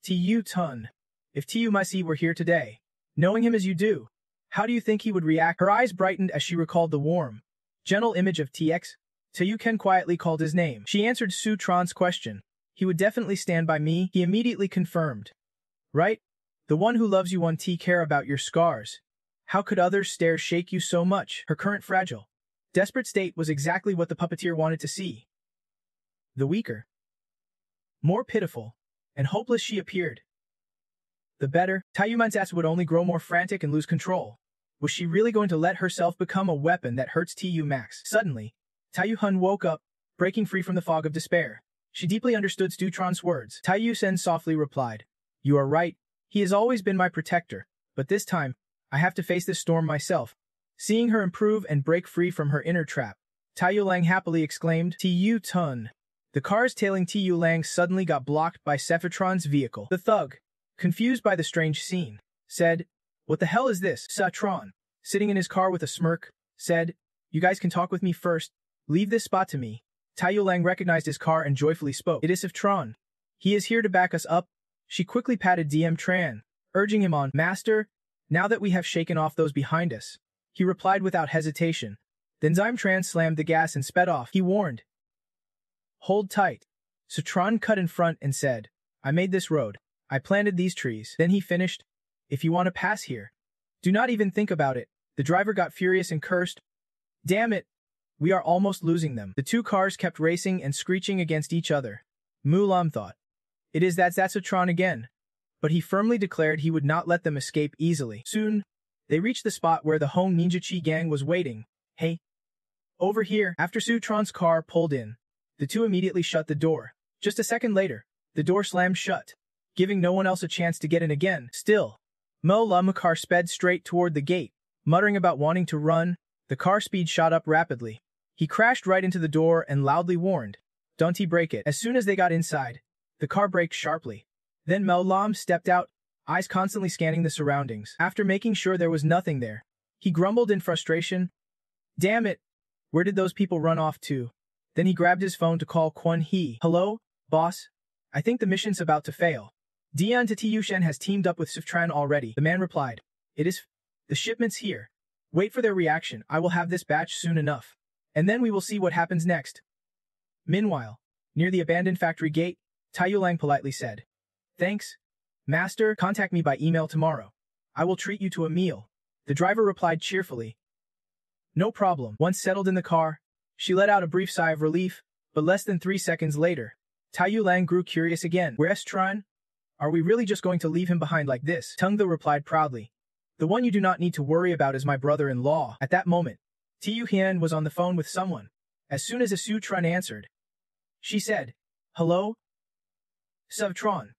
"Tu Tun, if Tu Misi were here today, knowing him as you do, how do you think he would react?" Her eyes brightened as she recalled the warm, gentle image of TX. Tu Ken quietly called his name. She answered Sutron's question. "He would definitely stand by me," he immediately confirmed. "Right? The one who loves you won't care about your scars. How could others' stares shake you so much?" Her current fragile, desperate state was exactly what the puppeteer wanted to see. The weaker, more pitiful, and hopeless she appeared, the better. Tai Yuman's ass would only grow more frantic and lose control. Was she really going to let herself become a weapon that hurts Tu Max? Suddenly, Tai Yuhun woke up, breaking free from the fog of despair. She deeply understood Stutron's words. Tai Yusen softly replied, "You are right. He has always been my protector, but this time, I have to face this storm myself." Seeing her improve and break free from her inner trap, Tai Yulang happily exclaimed, "Tu Tun." The cars tailing Tu Lang suddenly got blocked by Sephiroth's vehicle. The thug, confused by the strange scene, said, "What the hell is this?" Sutron, sitting in his car with a smirk, said, "You guys can talk with me first. Leave this spot to me." Tai Yulang recognized his car and joyfully spoke, "It is Sephiroth. He is here to back us up." She quickly patted DM Tran, urging him on. "Master, now that we have shaken off those behind us," he replied without hesitation. Then Zime Tran slammed the gas and sped off. He warned, "Hold tight." Sutron cut in front and said, "I made this road. I planted these trees." Then he finished, "If you want to pass here, do not even think about it." The driver got furious and cursed, "Damn it! We are almost losing them." The two cars kept racing and screeching against each other. Mulam thought, "It is that Sutron again." But he firmly declared he would not let them escape easily. Soon, they reached the spot where the Home Ninjachi gang was waiting. "Hey, over here." After Sutron's car pulled in, the two immediately shut the door. Just a second later, the door slammed shut, giving no one else a chance to get in again. Still, Mo Lamakar sped straight toward the gate, muttering about wanting to run. The car speed shot up rapidly. He crashed right into the door and loudly warned, "Don't break it." As soon as they got inside, the car braked sharply. Then Mel Lam stepped out, eyes constantly scanning the surroundings. After making sure there was nothing there, he grumbled in frustration, "Damn it! Where did those people run off to?" Then he grabbed his phone to call Kwon Hee. "Hello, boss? I think the mission's about to fail. Dian Tiyushen has teamed up with Siftran already." The man replied, "It is the shipment's here. Wait for their reaction. I will have this batch soon enough. And then we will see what happens next." Meanwhile, near the abandoned factory gate, Tai Yulang politely said, "Thanks, master. Contact me by email tomorrow. I will treat you to a meal." The driver replied cheerfully, "No problem." Once settled in the car, she let out a brief sigh of relief, but less than 3 seconds later, Tai Yulang grew curious again. "Where's Tron? Are we really just going to leave him behind like this? Tungtho replied proudly. The one you do not need to worry about is my brother-in-law. At that moment, Tu Hian was on the phone with someone. As soon as Su Tran answered, she said, "Hello? Suvtron.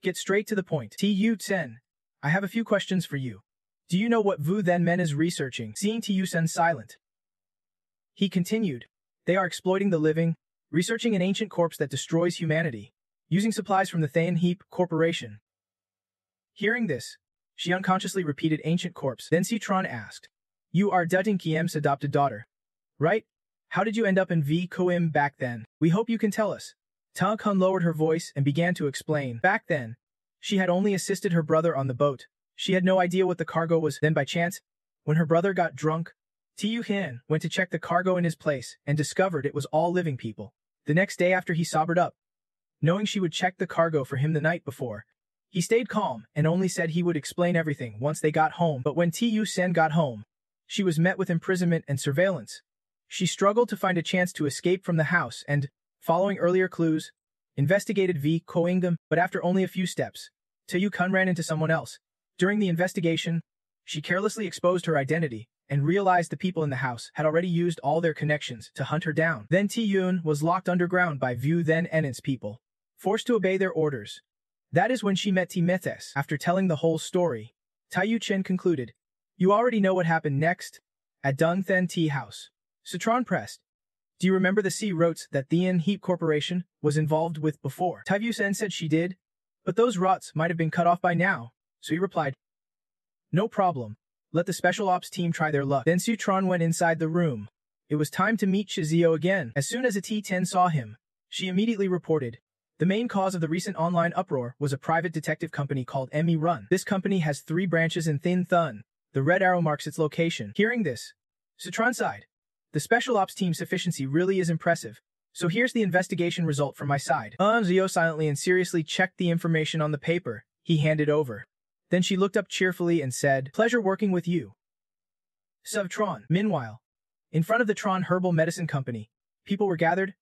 Get straight to the point. Tu Sen, I have a few questions for you. Do you know what Vu Then Men is researching?" Seeing Tu Sen silent, he continued, "They are exploiting the living, researching an ancient corpse that destroys humanity, using supplies from the Thayan Heap Corporation." Hearing this, she unconsciously repeated ancient corpse. Then Sutron asked, "You are Dutton Kiem's adopted daughter, right? How did you end up in V Koim back then? We hope you can tell us." Ta Kun lowered her voice and began to explain. Back then, she had only assisted her brother on the boat. She had no idea what the cargo was. Then by chance, when her brother got drunk, Tu Hian went to check the cargo in his place and discovered it was all living people. The next day after he sobered up, knowing she would check the cargo for him the night before, he stayed calm and only said he would explain everything once they got home. But when Tu Sen got home, she was met with imprisonment and surveillance. She struggled to find a chance to escape from the house and, following earlier clues, investigated V Koingam, but after only a few steps, Tu Kun ran into someone else. During the investigation, she carelessly exposed her identity and realized the people in the house had already used all their connections to hunt her down. Then Tiyun was locked underground by Vu Then Enen's people, forced to obey their orders. That is when she met Timethes. After telling the whole story, Taiyu Chen concluded, "You already know what happened next at Dung Then Tea House." Citron pressed, "Do you remember the sea routes that Thayan Heap Corporation was involved with before?" Taiyu Sen said she did, but those routes might have been cut off by now, so he replied, "No problem. Let the special ops team try their luck." Then Sutron went inside the room. It was time to meet Shizio again. As soon as a T10 saw him, she immediately reported, the main cause of the recent online uproar was a private detective company called ME Run. This company has 3 branches in Thin Thun. The red arrow marks its location. Hearing this, Sutron sighed. The special ops team's efficiency really is impressive. So here's the investigation result from my side. Zio silently and seriously checked the information on the paper he handed over. Then she looked up cheerfully and said, "Pleasure working with you." Suvtron. Meanwhile, in front of the Tron Herbal Medicine Company, people were gathered,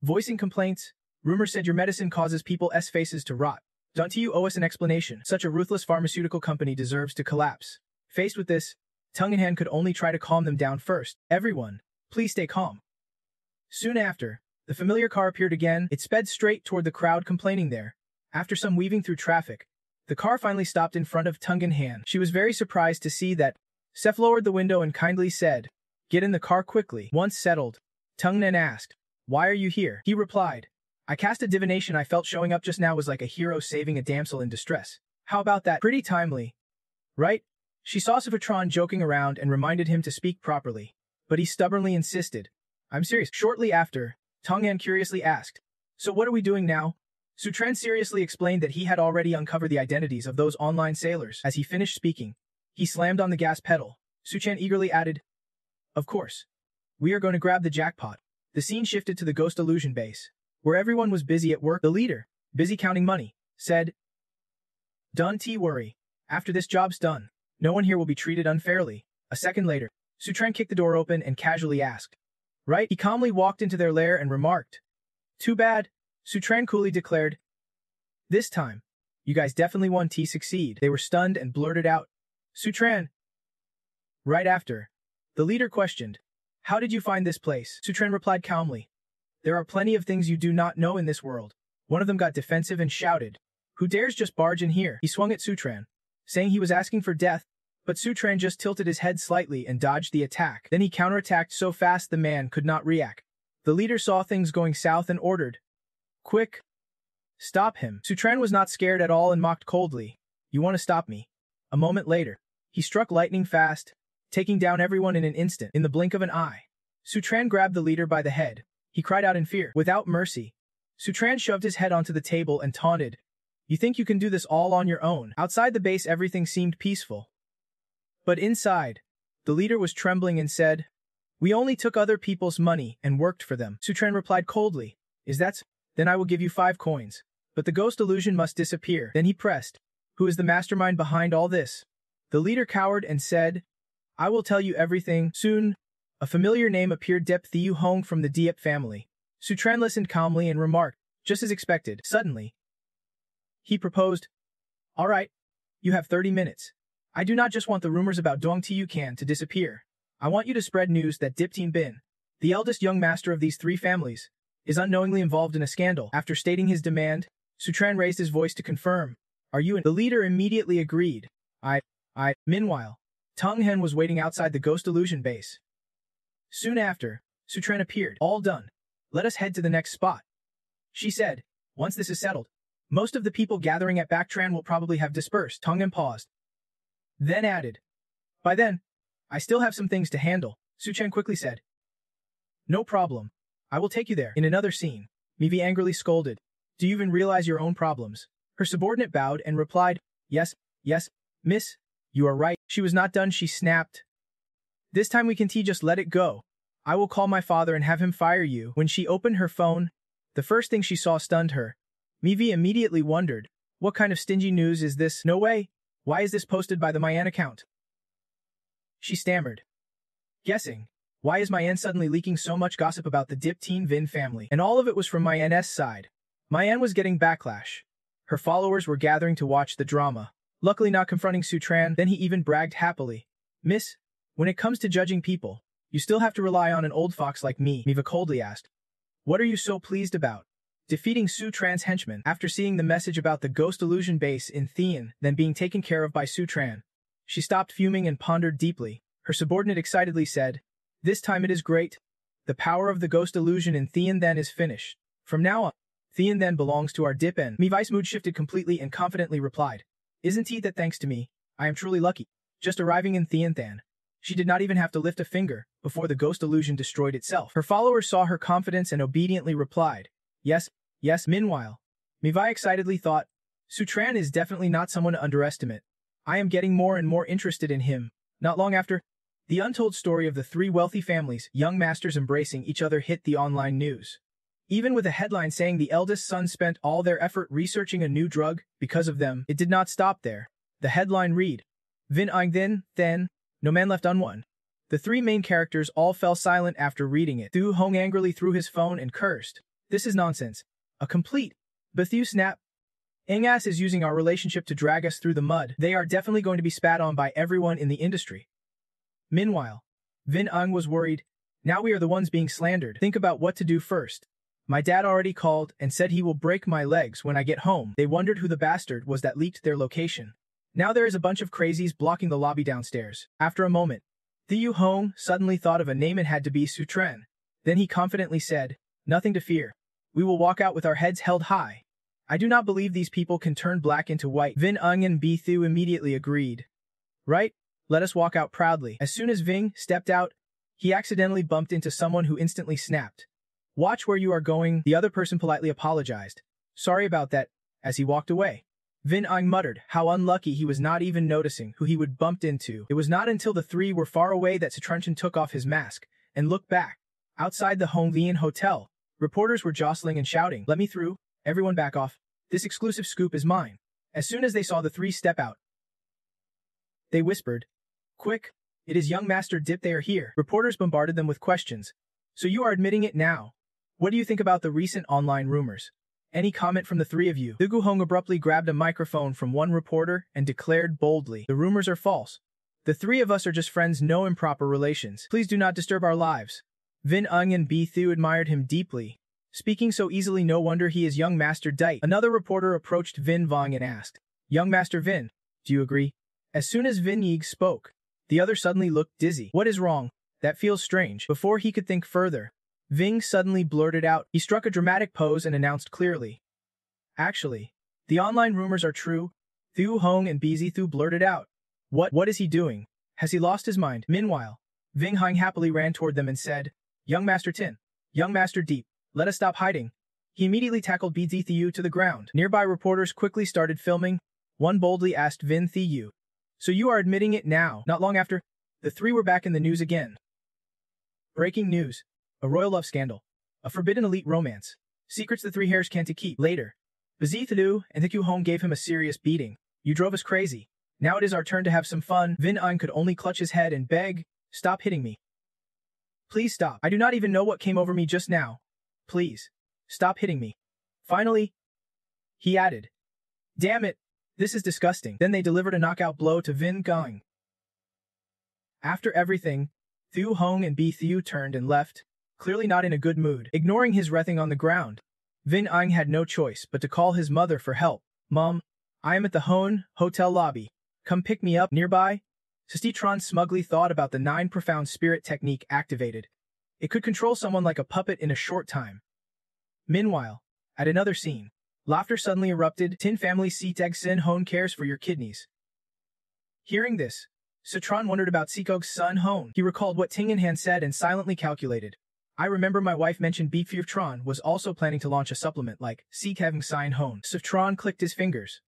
voicing complaints. Rumors said your medicine causes people's faces to rot. Don't you owe us an explanation? Such a ruthless pharmaceutical company deserves to collapse. Faced with this, Tongue in Hand could only try to calm them down first. Everyone, please stay calm. Soon after, the familiar car appeared again. It sped straight toward the crowd complaining there. After some weaving through traffic, the car finally stopped in front of Tongue in Hand. She was very surprised to see that. Seth lowered the window and kindly said, "Get in the car quickly." Once settled, Tongue Nan asked, "Why are you here?" He replied, "I cast a divination. I felt showing up just now was like a hero saving a damsel in distress. How about that? Pretty timely, right?" She saw Sivitron joking around and reminded him to speak properly, but he stubbornly insisted, "I'm serious." Shortly after, Tongue Nan curiously asked, "So what are we doing now?" Sutran seriously explained that he had already uncovered the identities of those online sailors. As he finished speaking, he slammed on the gas pedal. Suchan eagerly added, "Of course. We are going to grab the jackpot." The scene shifted to the Ghost Illusion base, where everyone was busy at work. The leader, busy counting money, said, "Don't worry. After this job's done, no one here will be treated unfairly." A second later, Sutran kicked the door open and casually asked, "Right?" He calmly walked into their lair and remarked, "Too bad." Sutran coolly declared, "This time, you guys definitely won. Succeed." They were stunned and blurted out, "Sutran." Right after, the leader questioned, "How did you find this place?" Sutran replied calmly, "There are plenty of things you do not know in this world." One of them got defensive and shouted, "Who dares just barge in here?" He swung at Sutran, saying he was asking for death, but Sutran just tilted his head slightly and dodged the attack. Then he counterattacked so fast the man could not react. The leader saw things going south and ordered, "Quick! Stop him." Sutran was not scared at all and mocked coldly, "You want to stop me?" A moment later, he struck lightning fast, taking down everyone in an instant. In the blink of an eye, Sutran grabbed the leader by the head. He cried out in fear. Without mercy, Sutran shoved his head onto the table and taunted, "You think you can do this all on your own?" Outside the base everything seemed peaceful. But inside, the leader was trembling and said, "We only took other people's money and worked for them." Sutran replied coldly, "Is that so? Then I will give you 5 coins. But the ghost illusion must disappear." Then he pressed, "Who is the mastermind behind all this?" The leader cowered and said, "I will tell you everything soon." A familiar name appeared, Dep Thiu Hong from the Diep family. Sutran listened calmly and remarked, "Just as expected." Suddenly, He proposed. All right. You have 30 minutes. I do not just want the rumors about Dong Tiucan to disappear. I want you to spread news that Dip Teen Bin, the eldest young master of these three families, is unknowingly involved in a scandal. After stating his demand, Sutran raised his voice to confirm. Are you in? The leader immediately agreed. Meanwhile, Tung Hen was waiting outside the Ghost Illusion base. Soon after, Sutran appeared. All done. Let us head to the next spot. She said, once this is settled, most of the people gathering at Bactran will probably have dispersed. Tung Hen paused. Then added. By then, I still have some things to handle, Sutran quickly said. No problem. I will take you there. In another scene, Mivi angrily scolded. Do you even realize your own problems? Her subordinate bowed and replied, Yes, miss, you are right. She was not done, she snapped. This time we can just let it go. I will call my father and have him fire you. When she opened her phone, the first thing she saw stunned her. Mivi immediately wondered, what kind of stingy news is this? No way. Why is this posted by the Mayan account? She stammered. Guessing. Why is Mayan suddenly leaking so much gossip about the Dip Teen Vin family? And all of it was from Mayan's side. Mayan was getting backlash. Her followers were gathering to watch the drama. Luckily not confronting Sutran, then he even bragged happily. Miss, when it comes to judging people, you still have to rely on an old fox like me, Miva coldly asked. What are you so pleased about? Defeating Sutran's henchmen after seeing the message about the Ghost Illusion base in Thean, then being taken care of by Sutran. She stopped fuming and pondered deeply. Her subordinate excitedly said, This time it is great. The power of the Ghost Illusion in Thean then is finished. From now on, Thean then belongs to our Dip N. Mivi's mood shifted completely and confidently replied, Isn't it that thanks to me, I am truly lucky. Just arriving in Thean Than. She did not even have to lift a finger before the Ghost Illusion destroyed itself. Her followers saw her confidence and obediently replied, Yes. Meanwhile, Mivi excitedly thought, Sutran is definitely not someone to underestimate. I am getting more and more interested in him. Not long after, the untold story of the three wealthy families, young masters embracing each other hit the online news. Even with a headline saying the eldest son spent all their effort researching a new drug because of them, it did not stop there. The headline read, Vin Ang then, no man left unwon. The three main characters all fell silent after reading it. Thu Hong angrily threw his phone and cursed. This is nonsense. A complete Bethu snap. Angas is using our relationship to drag us through the mud. They are definitely going to be spat on by everyone in the industry. Meanwhile, Vin Ang was worried. Now we are the ones being slandered. Think about what to do first. My dad already called and said he will break my legs when I get home. They wondered who the bastard was that leaked their location. Now there is a bunch of crazies blocking the lobby downstairs. After a moment, Thu Hong suddenly thought of a name and had to be Sutran. Then he confidently said, Nothing to fear. We will walk out with our heads held high. I do not believe these people can turn black into white. Vin Ang and Thu immediately agreed. Right? Let us walk out proudly. As soon as Ving stepped out, he accidentally bumped into someone who instantly snapped. Watch where you are going, the other person politely apologized. Sorry about that, as he walked away. Vin Ang muttered how unlucky he was not even noticing who he would bumped into. It was not until the three were far away that Satrunchen took off his mask and looked back. Outside the Hong Lian Hotel, reporters were jostling and shouting, Let me through, everyone back off. This exclusive scoop is mine. As soon as they saw the three step out, they whispered, Quick, it is young Master Dip, they are here. Reporters bombarded them with questions. So you are admitting it now. What do you think about the recent online rumors? Any comment from the three of you? Gu Hong abruptly grabbed a microphone from one reporter and declared boldly, The rumors are false. The three of us are just friends, no improper relations. Please do not disturb our lives. Vin Ang and Thu admired him deeply. Speaking so easily, no wonder he is young Master Dite. Another reporter approached Vin Vong and asked, Young Master Vin, do you agree? As soon as Vin Yig spoke, the other suddenly looked dizzy. What is wrong? That feels strange. Before he could think further, Ving suddenly blurted out. He struck a dramatic pose and announced clearly. Actually, the online rumors are true. Thu Hong and Thu blurted out. What is he doing? Has he lost his mind? Meanwhile, Ving Hang happily ran toward them and said, Young Master Tin, Young Master Deep, let us stop hiding. He immediately tackled Thu to the ground. Nearby reporters quickly started filming. One boldly asked Vin Thu. So you are admitting it now? Not long after, the three were back in the news again. Breaking news. A royal love scandal. A forbidden elite romance. Secrets the three hairs can't keep. Later, Thu and Thu Hong gave him a serious beating. You drove us crazy. Now it is our turn to have some fun. Vin Ang could only clutch his head and beg, Stop hitting me. Please stop. I do not even know what came over me just now. Please, stop hitting me. Finally, he added, Damn it! This is disgusting. Then they delivered a knockout blow to Vin Gong. After everything, Thu Hong and Bi Thiu turned and left, clearly not in a good mood. Ignoring his writhing on the ground, Vin Ing had no choice but to call his mother for help. Mom, I am at the Hone hotel lobby. Come pick me up nearby. Sistitron smugly thought about the 9 profound spirit technique activated. It could control someone like a puppet in a short time. Meanwhile, at another scene, laughter suddenly erupted. Tin family Siteg Sin Hone cares for your kidneys. Hearing this, Citron wondered about Sikog's son Hone. He recalled what Tingenhan said and silently calculated. I remember my wife mentioned Tron was also planning to launch a supplement like Sikeving Sign Hone. Citron clicked his fingers.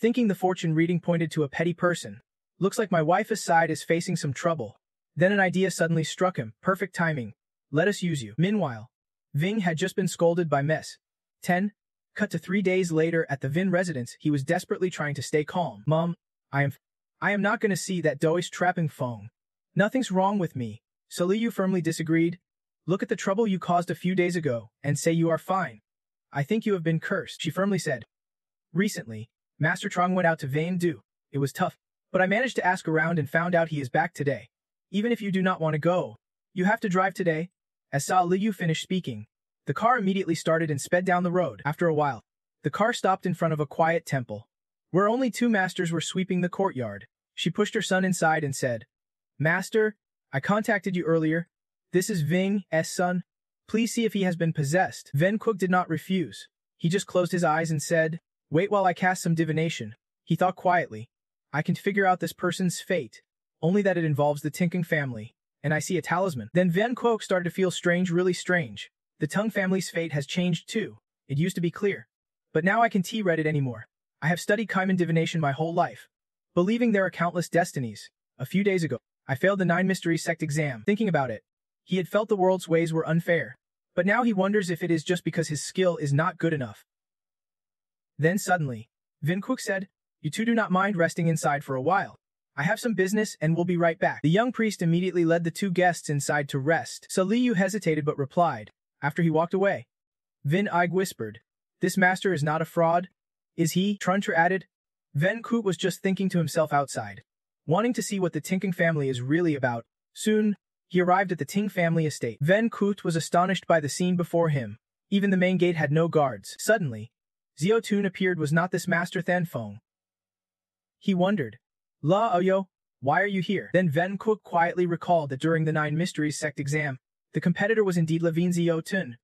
Thinking the fortune reading pointed to a petty person. Looks like my wife's side is facing some trouble. Then an idea suddenly struck him. Perfect timing. Let us use you. Meanwhile, Ving had just been scolded by Mess. 10. Cut to 3 days later at the Vin residence. He was desperately trying to stay calm. Mom, I am not gonna see that Dois trapping phone. Nothing's wrong with me. Saliu firmly disagreed. Look at the trouble you caused a few days ago and say you are fine. I think you have been cursed, she firmly said. Recently, Master Trong went out to Vain Du. It was tough, but I managed to ask around and found out he is back today. Even if you do not want to go, you have to drive today. As Sa Liu finished speaking, the car immediately started and sped down the road. After a while, the car stopped in front of a quiet temple, where only 2 masters were sweeping the courtyard. She pushed her son inside and said, Master, I contacted you earlier. This is Ving's son. Please see if he has been possessed. Ven Quoc did not refuse. He just closed his eyes and said, Wait while I cast some divination. He thought quietly. I can figure out this person's fate, only that it involves the Tinkeng family, and I see a talisman. Then Ven Quoc started to feel strange, really strange. The Tung family's fate has changed too. It used to be clear. But now I can't read it anymore. I have studied Kaiman divination my whole life, believing there are countless destinies. A few days ago, I failed the 9 Mysteries Sect exam. Thinking about it, he had felt the world's ways were unfair. But now he wonders if it is just because his skill is not good enough. Then suddenly, Vin Quoc said, You two do not mind resting inside for a while. I have some business and will be right back. The young priest immediately led the 2 guests inside to rest. Saliu hesitated but replied, after he walked away. Vin Ig whispered, This master is not a fraud, is he? Trunter added. Ven Quoc was just thinking to himself outside, wanting to see what the Tinkeng family is really about. Soon, he arrived at the Ting family estate. Ven Quoc was astonished by the scene before him. Even the main gate had no guards. Suddenly, Xiao Tun appeared. Was not this Master Than Feng? He wondered. La Oyo, why are you here? Then Ven Quoc quietly recalled that during the 9 Mysteries Sect exam, the competitor was indeed Levine Xiao Tun.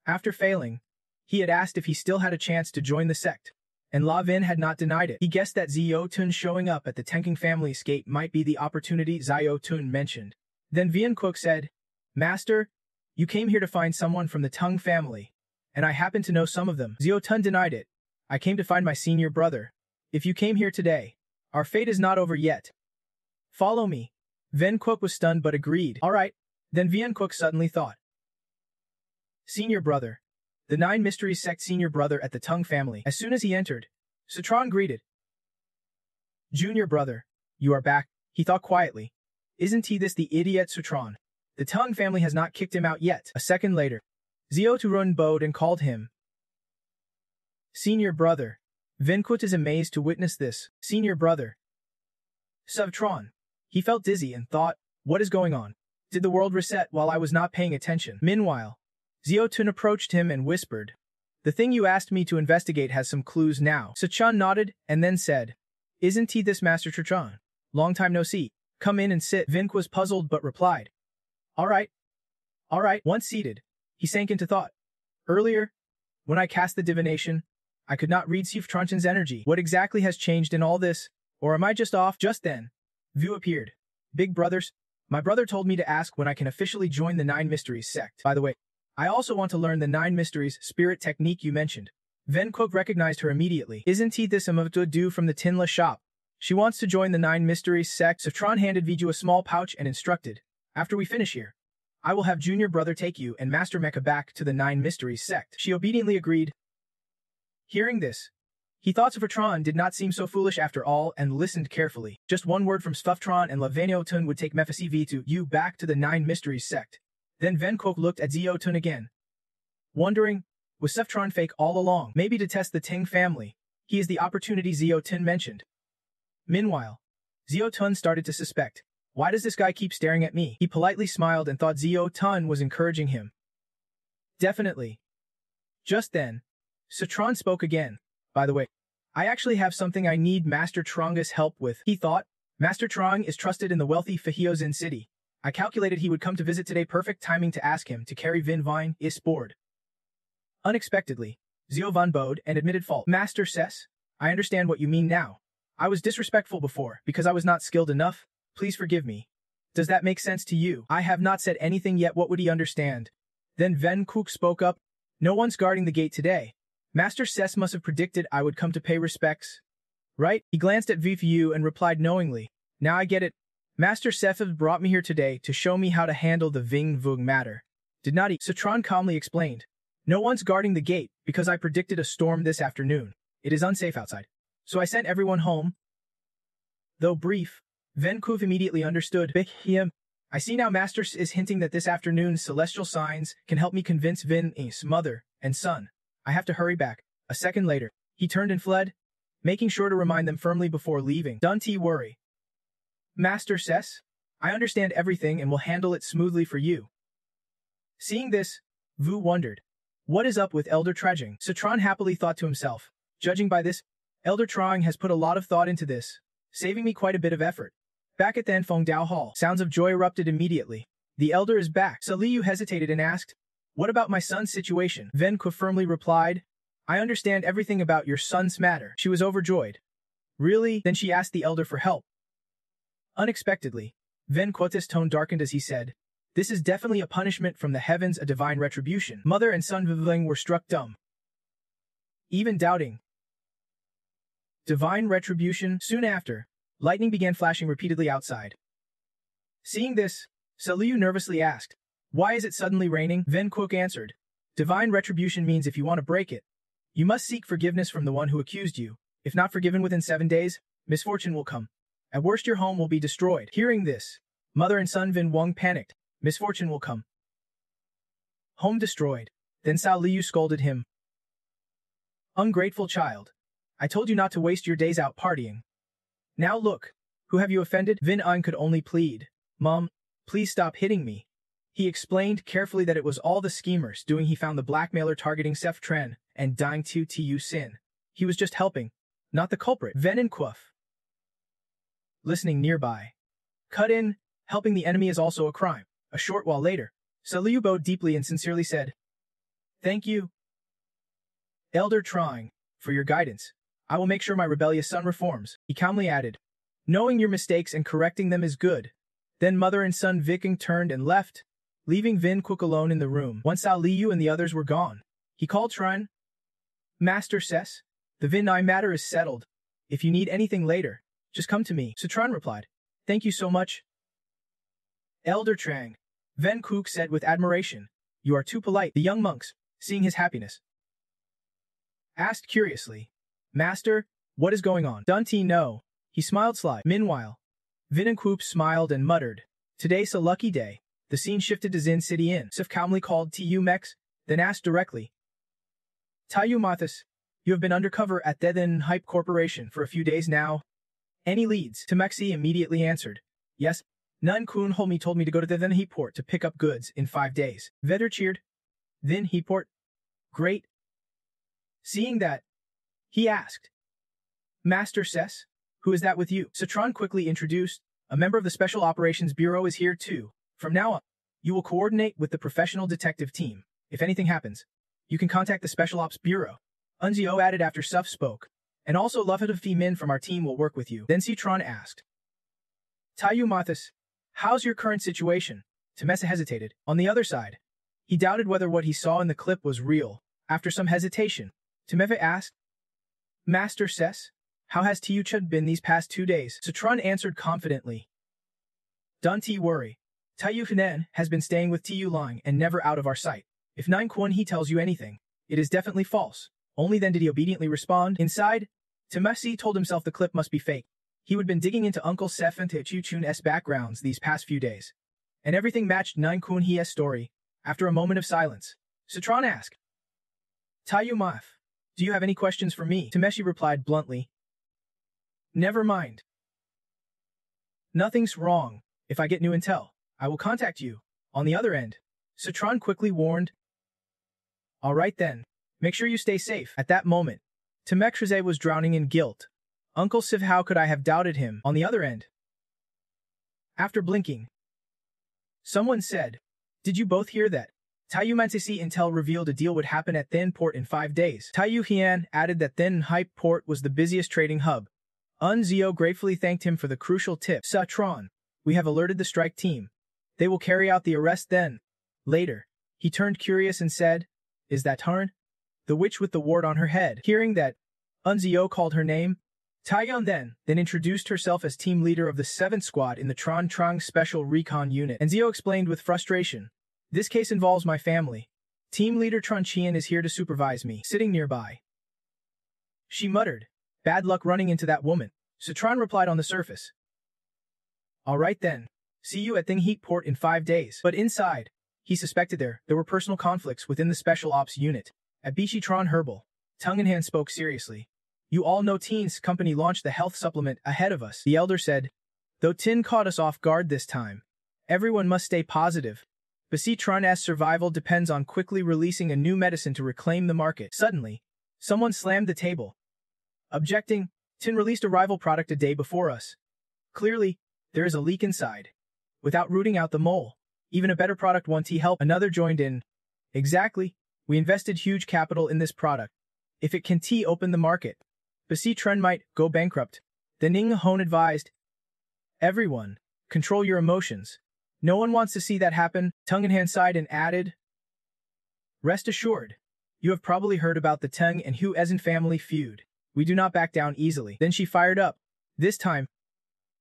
After failing, he had asked if he still had a chance to join the sect, and La Vin had not denied it. He guessed that Xiao Tun showing up at the Tinkeng family's gate might be the opportunity Xiao Tun mentioned. Then Vien Quoc said, Master, you came here to find someone from the Tung family, and I happen to know some of them. Xiao Tun denied it. I came to find my senior brother. If you came here today, our fate is not over yet. Follow me. Ven Quoc was stunned but agreed. All right. Then Vien Quoc suddenly thought. Senior brother. The 9 Mysteries Sect senior brother at the Tung family. As soon as he entered, Citron greeted. Junior brother, you are back, he thought quietly. Isn't he this the idiot Citron? The Tung family has not kicked him out yet. A second later, Xiao Turun bowed and called him. Senior brother. Ven Quoc is amazed to witness this. Senior brother. Citron. He felt dizzy and thought, what is going on? Did the world reset while I was not paying attention? Meanwhile, Xiao Tun approached him and whispered, The thing you asked me to investigate has some clues now. Sichan nodded and then said, Isn't he this Master Chichan? Long time no see. Come in and sit. Vink was puzzled but replied, All right. Once seated, he sank into thought. Earlier, when I cast the divination, I could not read Sif Tronchen's energy. What exactly has changed in all this? Or am I just off? Just then, Vu appeared. Big brothers, my brother told me to ask when I can officially join the 9 Mysteries sect. By the way, I also want to learn the 9 Mysteries spirit technique you mentioned. Ven Quoc recognized her immediately. Isn't he this Amavdu from the Tinla shop? She wants to join the 9 Mysteries sect. Safran handed Viju a small pouch and instructed, After we finish here, I will have junior brother take you and Master Mecha back to the 9 Mysteries sect. She obediently agreed. Hearing this, he thought Safran did not seem so foolish after all and listened carefully. Just one word from Sfuftron and Lavanio Tun would take Mephasi V to you back to the 9 Mysteries sect. Then Ven Quoc looked at Zio Tun again. Wondering, was Sfuftron fake all along? Maybe to test the Ting family, He is the opportunity Zio Tin mentioned. Meanwhile, Zio Tun started to suspect. Why does this guy keep staring at me? He politely smiled and thought Zio Tun was encouraging him. Definitely. Just then, Citron spoke again. By the way, I actually have something I need Master Tronga's help with, he thought. Master Trong is trusted in the wealthy Fahiozin city. I calculated he would come to visit today, perfect timing to ask him to carry Vin Vine is board. Unexpectedly, Zio Van bowed and admitted fault. Master Ses, I understand what you mean now. I was disrespectful before because I was not skilled enough. Please forgive me. Does that make sense to you? I have not said anything yet. What would he understand? Then Ven Kook spoke up. No one's guarding the gate today. Master Ses must have predicted I would come to pay respects. Right? He glanced at VFU and replied knowingly. Now I get it. Master Ses brought me here today to show me how to handle the Ving Vung matter. Did not he? Citron calmly explained. No one's guarding the gate because I predicted a storm this afternoon. It is unsafe outside. So I sent everyone home. Though brief, Ven Kuv immediately understood. I see now Master is hinting that this afternoon's celestial signs can help me convince Vin's mother and son. I have to hurry back. A second later, he turned and fled, making sure to remind them firmly before leaving. Don't worry. Master Ses, I understand everything and will handle it smoothly for you. Seeing this, Vu wondered. What is up with Elder Trajing? Citron happily thought to himself. Judging by this, Elder Trang has put a lot of thought into this, saving me quite a bit of effort. Back at the Enfeng Dao Hall, sounds of joy erupted immediately. The elder is back. Saliu hesitated and asked, what about my son's situation? Ven Ku firmly replied, I understand everything about your son's matter. She was overjoyed. Really? Then she asked the elder for help. Unexpectedly, Ven Kuo's tone darkened as he said, this is definitely a punishment from the heavens, a divine retribution. Mother and son Vivling were struck dumb. Even doubting. Divine retribution? Soon after, lightning began flashing repeatedly outside. Seeing this, Saliu nervously asked, why is it suddenly raining? Ven Kuok answered, divine retribution means if you want to break it, you must seek forgiveness from the one who accused you. If not forgiven within 7 days, misfortune will come. At worst your home will be destroyed. Hearing this, mother and son Vin Wang panicked. Misfortune will come. Home destroyed. Then Sao Liu scolded him. Ungrateful child. I told you not to waste your days out partying. Now look, who have you offended? Vin An could only plead. Mom, please stop hitting me. He explained carefully that it was all the schemers doing. He found the blackmailer targeting Sef Tren and dying Tu Sin. He was just helping, not the culprit. Ven and Quoth. Listening nearby. Cut in, helping the enemy is also a crime. A short while later, Saliu bowed deeply and sincerely said, thank you, Elder Trying, for your guidance. I will make sure my rebellious son reforms. He calmly added, knowing your mistakes and correcting them is good. Then mother and son Viking turned and left, leaving Vin Cook alone in the room. Once Sao Liu and the others were gone, he called Tran. Master Ses, the Vin I matter is settled. If you need anything later, just come to me. Citron replied, thank you so much. Elder Trang, Ven Kook said with admiration, you are too polite. The young monks, seeing his happiness, asked curiously, Master, what is going on? Dunti no. He smiled sly. Meanwhile, Vin and Koop smiled and muttered, today's a lucky day. The scene shifted to Zin City Inn. Sif calmly called Tu Mex, then asked directly, Tayu Mathis, you have been undercover at Thethin Hype Corporation for a few days now. Any leads? Temexi immediately answered, yes. Nun Kun Holmi told me to go to the Then Port to pick up goods in 5 days. Vedder cheered. Then Port? Great. Seeing that, he asked, Master Ses, who is that with you? Citron quickly introduced, a member of the Special Operations Bureau is here too. From now on, you will coordinate with the professional detective team. If anything happens, you can contact the Special Ops Bureau. Unzio added after Suf spoke, and also Lufhadav Min from our team will work with you. Then Citron asked, Tayu Mathis, how's your current situation? Temesa hesitated. On the other side, he doubted whether what he saw in the clip was real. After some hesitation, Temeva asked, Master Ses, how has Tiuchud been these past 2 days? Citron answered confidently. Don't worry. Tayu Hanen has been staying with Tiu Lang and never out of our sight. If Nine Kwon he tells you anything, it is definitely false. Only then did he obediently respond. Inside, Temesi told himself the clip must be fake. He had been digging into Uncle Sef and Chu Chun's backgrounds these past few days, and everything matched Nine Kun Hie's story. After a moment of silence, Citron asked, Tayu Maf, Do you have any questions for me? Tameshi replied bluntly. Never mind. Nothing's wrong. If I get new intel, I will contact you. On the other end, Citron quickly warned. All right then. Make sure you stay safe. At that moment, Tamekshize was drowning in guilt. Uncle Siv, how could I have doubted him? On the other end. After blinking, someone said, Did you both hear that? Taiyu Mansisi Intel revealed a deal would happen at Thin Port in 5 days. Taiyu Hian added that Thin Hype Port was the busiest trading hub. Zio gratefully thanked him for the crucial tip. Citron, we have alerted the strike team. They will carry out the arrest then. Later, he turned curious and said, Is that Tarn? The witch with the wart on her head. Hearing that, Zio called her name, Taeyeon then introduced herself as team leader of the 7th Squad in the Tron Trong Special Recon Unit. And Zio explained with frustration, This case involves my family. Team leader Tron Chien is here to supervise me, sitting nearby. She muttered, Bad luck running into that woman. Citron replied on the surface. All right then. See you at Thing Heat Port in 5 days. But inside, he suspected there were personal conflicts within the Special Ops Unit. At Bishi Tron Herbal, Tongue in Hand spoke seriously. You all know Teen's company launched the health supplement ahead of us. The elder said, Though Tin caught us off guard this time, everyone must stay positive. Basi Tron's survival depends on quickly releasing a new medicine to reclaim the market. Suddenly, someone slammed the table. Objecting, Tin released a rival product a day before us. Clearly, there is a leak inside. Without rooting out the mole, even a better product won't help. Another joined in. Exactly. We invested huge capital in this product. If it can open the market, Basi Tren might go bankrupt. The Ning Hone advised. Everyone, control your emotions. No one wants to see that happen. Tongue in Hand sighed and added. Rest assured. You have probably heard about the Teng and Hu Ezen family feud. We do not back down easily. Then she fired up. This time,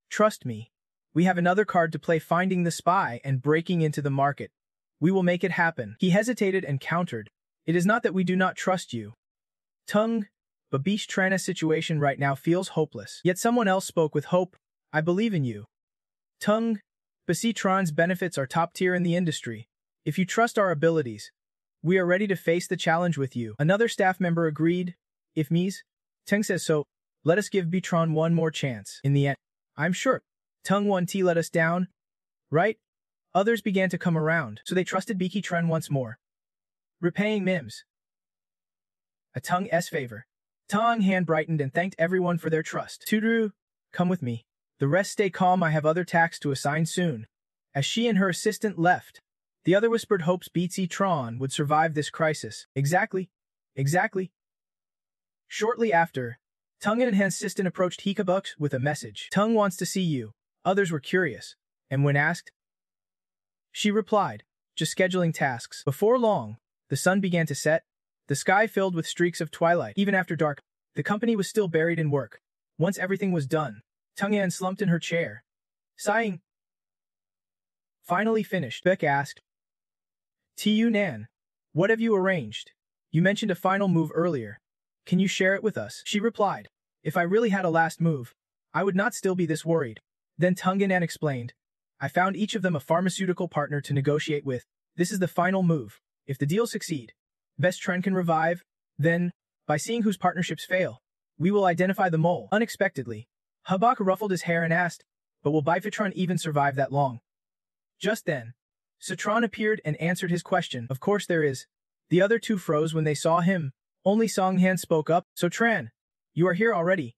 trust me. We have another card to play, finding the spy and breaking into the market. We will make it happen. He hesitated and countered. It is not that we do not trust you. Tongue, Babish Trana's situation right now feels hopeless. Yet someone else spoke with hope. I believe in you. Tongue, Basi Tron's benefits are top tier in the industry. If you trust our abilities, we are ready to face the challenge with you. Another staff member agreed. If Mies, Teng says so, let us give Bitron one more chance. In the end, I'm sure. Tongue 1T let us down. Right? Others began to come around, so they trusted Biki Tren once more. Repaying Mims. A Tongue's favor. Tongue Hand brightened and thanked everyone for their trust. Tudru, come with me. The rest stay calm, I have other tasks to assign soon. As she and her assistant left, the other whispered hopes Beatsy Tron would survive this crisis. Exactly. Shortly after, Tongue and Hand's assistant approached Hikabuks with a message. Tongue wants to see you. Others were curious, and when asked, she replied, just scheduling tasks. Before long, the sun began to set, the sky filled with streaks of twilight. Even after dark, the company was still buried in work. Once everything was done, Tongue An slumped in her chair, sighing. Finally finished, Beck asked. Tu Nan, what have you arranged? You mentioned a final move earlier. Can you share it with us? She replied, if I really had a last move, I would not still be this worried. Then Tongue An explained, I found each of them a pharmaceutical partner to negotiate with. This is the final move. If the deals succeed, Best Trend can revive. Then, by seeing whose partnerships fail, we will identify the mole. Unexpectedly, Hubak ruffled his hair and asked, but will Bifitron even survive that long? Just then, Citron appeared and answered his question. Of course there is. The other two froze when they saw him. Only Songhan spoke up. So Tran, you are here already.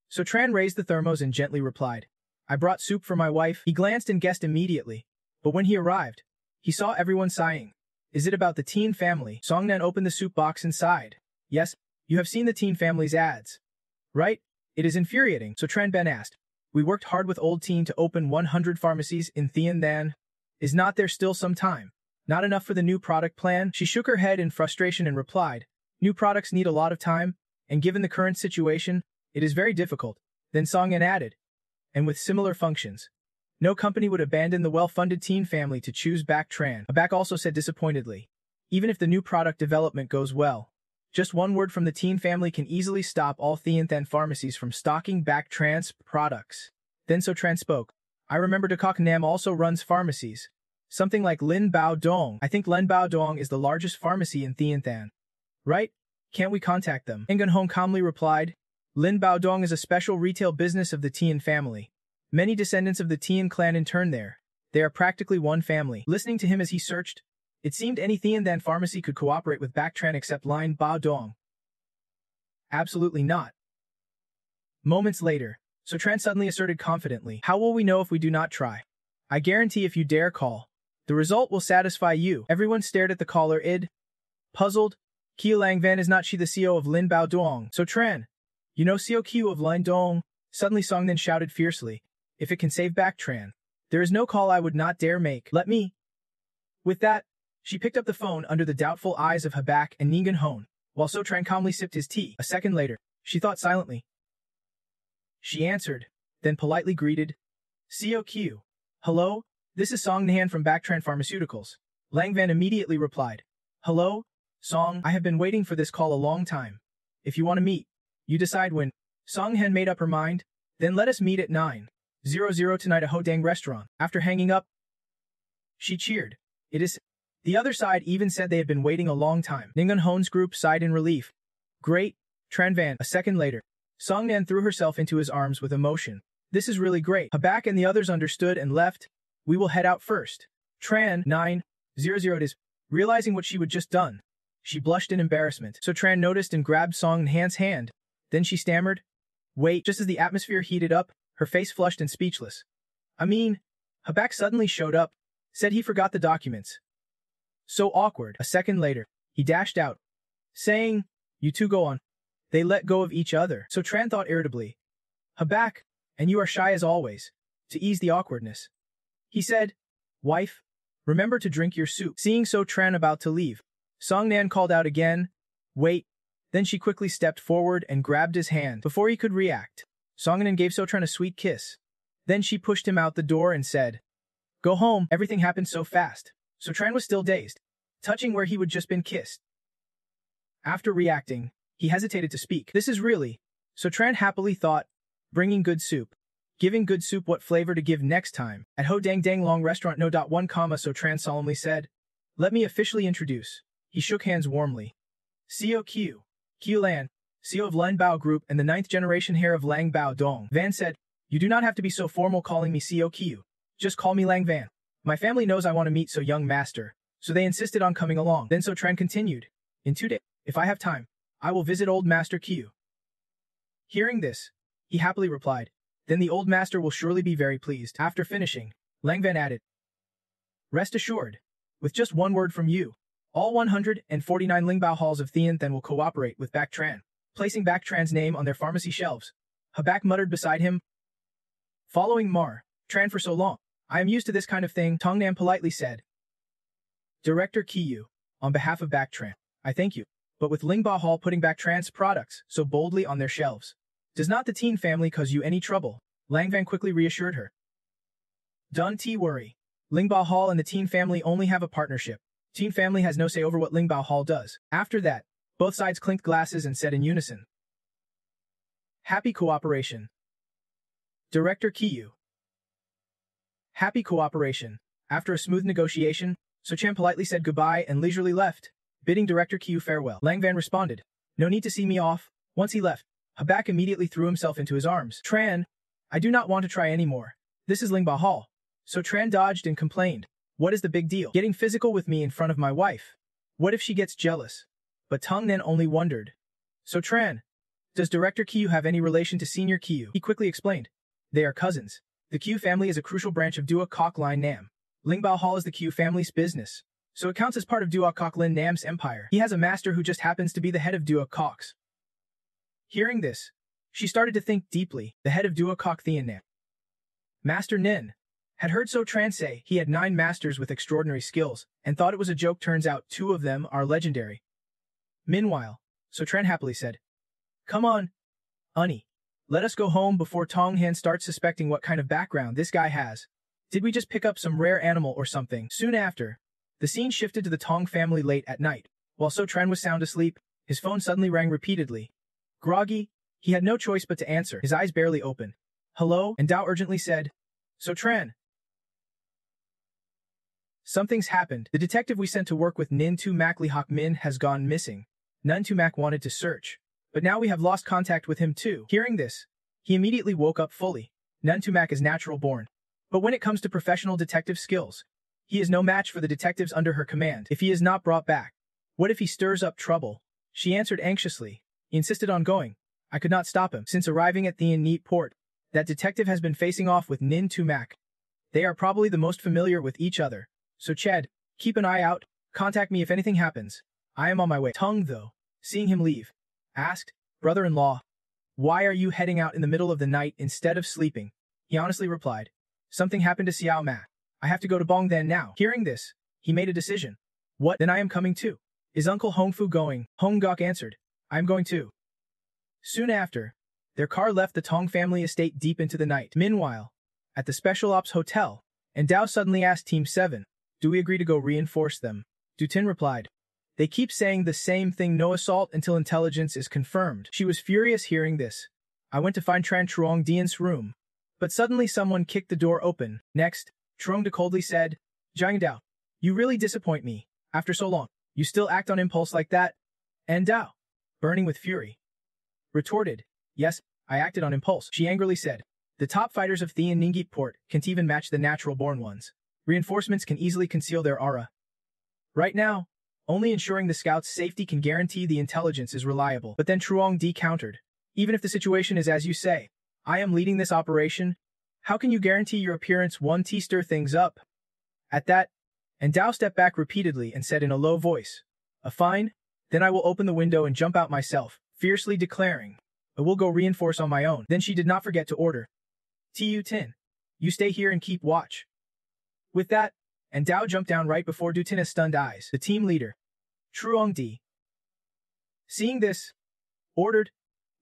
So Tran raised the thermos and gently replied, I brought soup for my wife. He glanced and guessed immediately. But when he arrived, he saw everyone sighing. Is it about the Teen family? Songnan opened the soup box and sighed. Yes, you have seen the Teen family's ads. Right? It is infuriating. So Tran Ben asked. We worked hard with Old Teen to open 100 pharmacies in Thien Than. Is not there still some time? Not enough for the new product plan? She shook her head in frustration and replied, new products need a lot of time, and given the current situation, it is very difficult. Then Songyan added, and with similar functions. No company would abandon the well-funded Teen family to choose Back Tran. Abak also said disappointedly, even if the new product development goes well, just one word from the Teen family can easily stop all Thien Than pharmacies from stocking Back Tran's products. Then So Tran spoke. I remember Dakok Nam also runs pharmacies. Something like Lin Bao Dong. I think Lin Bao Dong is the largest pharmacy in Thien Than. Right? Can't we contact them? Ning Hong calmly replied, Lin Baodong is a special retail business of the Tian family. Many descendants of the Tian clan intern there. They are practically one family. Listening to him as he searched, it seemed any Tian pharmacy could cooperate with Bactran except Lin Baodong. Absolutely not. Moments later, Sotran suddenly asserted confidently, how will we know if we do not try? I guarantee if you dare call, the result will satisfy you. Everyone stared at the caller puzzled. Qiu Langvan, is not she the CEO of Lin Baodong? Sotran, you know CEO Qiu of Lin Dong? Suddenly Song then shouted fiercely, if it can save Bactran, there is no call I would not dare make. Let me. With that, she picked up the phone under the doubtful eyes of Habak and Ning Hon, while Sotran calmly sipped his tea. A second later, she thought silently. She answered, then politely greeted, CEO Qiu. Hello, this is Song Nihan from Bactran Pharmaceuticals. Langvan immediately replied, hello, Song, I have been waiting for this call a long time. If you want to meet, you decide when. Song Hen made up her mind, then let us meet at 9:00 tonight at Hodang restaurant. After hanging up, she cheered. It is. The other side even said they had been waiting a long time. Ning Hon's group sighed in relief. Great, Tran Van. A second later, Song Nan threw herself into his arms with emotion. This is really great. Habak and the others understood and left. We will head out first. Tran, 9:00 it is. Realizing what she had just done, she blushed in embarrassment. So Tran noticed and grabbed Song Nan's hand. Then she stammered. Wait, just as the atmosphere heated up, her face flushed and speechless. Habak suddenly showed up, said he forgot the documents. So awkward. A second later, he dashed out, saying, you two go on. They let go of each other. So Tran thought irritably. Habak, and you are shy as always. To ease the awkwardness, he said, wife, remember to drink your soup. Seeing So Tran about to leave, Song Nan called out again, wait. Then she quickly stepped forward and grabbed his hand. Before he could react, Song Nan gave So Tran a sweet kiss. Then she pushed him out the door and said, go home. Everything happened so fast. So Tran was still dazed, touching where he would just been kissed. After reacting, he hesitated to speak. This is really, So Tran happily thought, bringing good soup. Giving good soup what flavor to give next time. At Ho Dang Dang Long Restaurant No. 1, So Tran solemnly said, let me officially introduce. He shook hands warmly. CEO Qiu. Qiu Lan, CEO of Lin Bao Group and the 9th generation heir of Lang Bao Dong. Van said, you do not have to be so formal calling me CEO Qiu. Just call me Lang Van. My family knows I want to meet So young master, so they insisted on coming along. Then So Tran continued, in 2 days, if I have time, I will visit old master Qiu. Hearing this, he happily replied, then the old master will surely be very pleased. After finishing, Lang Van added, rest assured, with just one word from you, all 149 Lingbao halls of Thean then will cooperate with Bactran, placing Bactran's name on their pharmacy shelves. Habak muttered beside him. Following Mar, Tran for so long, I am used to this kind of thing, Tongnan politely said. Director Qiu, on behalf of Bactran, I thank you, but with Lingbao Hall putting Bactran's products so boldly on their shelves, does not the Teen family cause you any trouble? Langvan quickly reassured her. Don't worry. Lingbao Hall and the Teen family only have a partnership. Teen family has no say over what Lingbao Hall does. After that, both sides clinked glasses and said in unison, happy cooperation. Director Qiu. Happy cooperation. After a smooth negotiation, So Chan politely said goodbye and leisurely left, bidding Director Qiu farewell. Langvan responded, no need to see me off. Once he left, Habak immediately threw himself into his arms. Tran, I do not want to try anymore. This is Lingbao Hall. So Tran dodged and complained, what is the big deal? Getting physical with me in front of my wife. What if she gets jealous? But Tong Nen only wondered. So Tran, does Director Qiu have any relation to Senior Qiu? He quickly explained. They are cousins. The Qiu family is a crucial branch of Dua Kok Line Nam. Lingbao Hall is the Qiu family's business, so it counts as part of Dua Kok Lin Nam's empire. He has a master who just happens to be the head of Dua Kok's. Hearing this, she started to think deeply. The head of Dua Kok Thean Nam, Master Nin, had heard So Tran say he had 9 masters with extraordinary skills, and thought it was a joke. Turns out 2 of them are legendary. Meanwhile, So Tran happily said, come on, Unnie. Let us go home before Tong Han starts suspecting what kind of background this guy has. Did we just pick up some rare animal or something? Soon after, the scene shifted to the Tong family late at night. While So Tran was sound asleep, his phone suddenly rang repeatedly. Groggy, he had no choice but to answer, his eyes barely open. Hello? And Dao urgently said, So Tran. Something's happened. The detective we sent to work with Nin Tu Mak Li Hok Min has gone missing. Nuntumak wanted to search, but now we have lost contact with him too. Hearing this, he immediately woke up fully. Nuntumak is natural born, but when it comes to professional detective skills, he is no match for the detectives under her command. If he is not brought back, what if he stirs up trouble? She answered anxiously. He insisted on going. I could not stop him. Since arriving at the Neat port, that detective has been facing off with Nin Tumak. They are probably the most familiar with each other. So Ched, keep an eye out. Contact me if anything happens. I am on my way. Tung, though, seeing him leave, asked, brother-in-law, why are you heading out in the middle of the night instead of sleeping? He honestly replied, something happened to Xiao Ma. I have to go to Bongdan now. Hearing this, he made a decision. What? Then I am coming too. Is Uncle Hongfu going? Hong Gok answered, I am going too. Soon after, their car left the Tong family estate deep into the night. Meanwhile, at the Special Ops Hotel, and Dao suddenly asked Team 7, do we agree to go reinforce them? Du Tin replied, they keep saying the same thing, no assault until intelligence is confirmed. She was furious hearing this. I went to find Tran Truong Dian's room, but suddenly someone kicked the door open. Next, Truong De coldly said, Jiang Dao, you really disappoint me. After so long, you still act on impulse like that? And Dao, burning with fury, retorted, yes, I acted on impulse. She angrily said, the top fighters of Thean Ningit Port can't even match the natural-born ones. Reinforcements can easily conceal their aura. Right now, only ensuring the scouts' safety can guarantee the intelligence is reliable. But then Truong Di countered, even if the situation is as you say, I am leading this operation. How can you guarantee your appearance won't stir things up? At that, and Dao stepped back repeatedly and said in a low voice, fine, then I will open the window and jump out myself, fiercely declaring, I will go reinforce on my own. Then she did not forget to order, Tu Tin, you stay here and keep watch. With that, and Dao jumped down right before Du Tin's stunned eyes. The team leader, Truong Di, seeing this, ordered,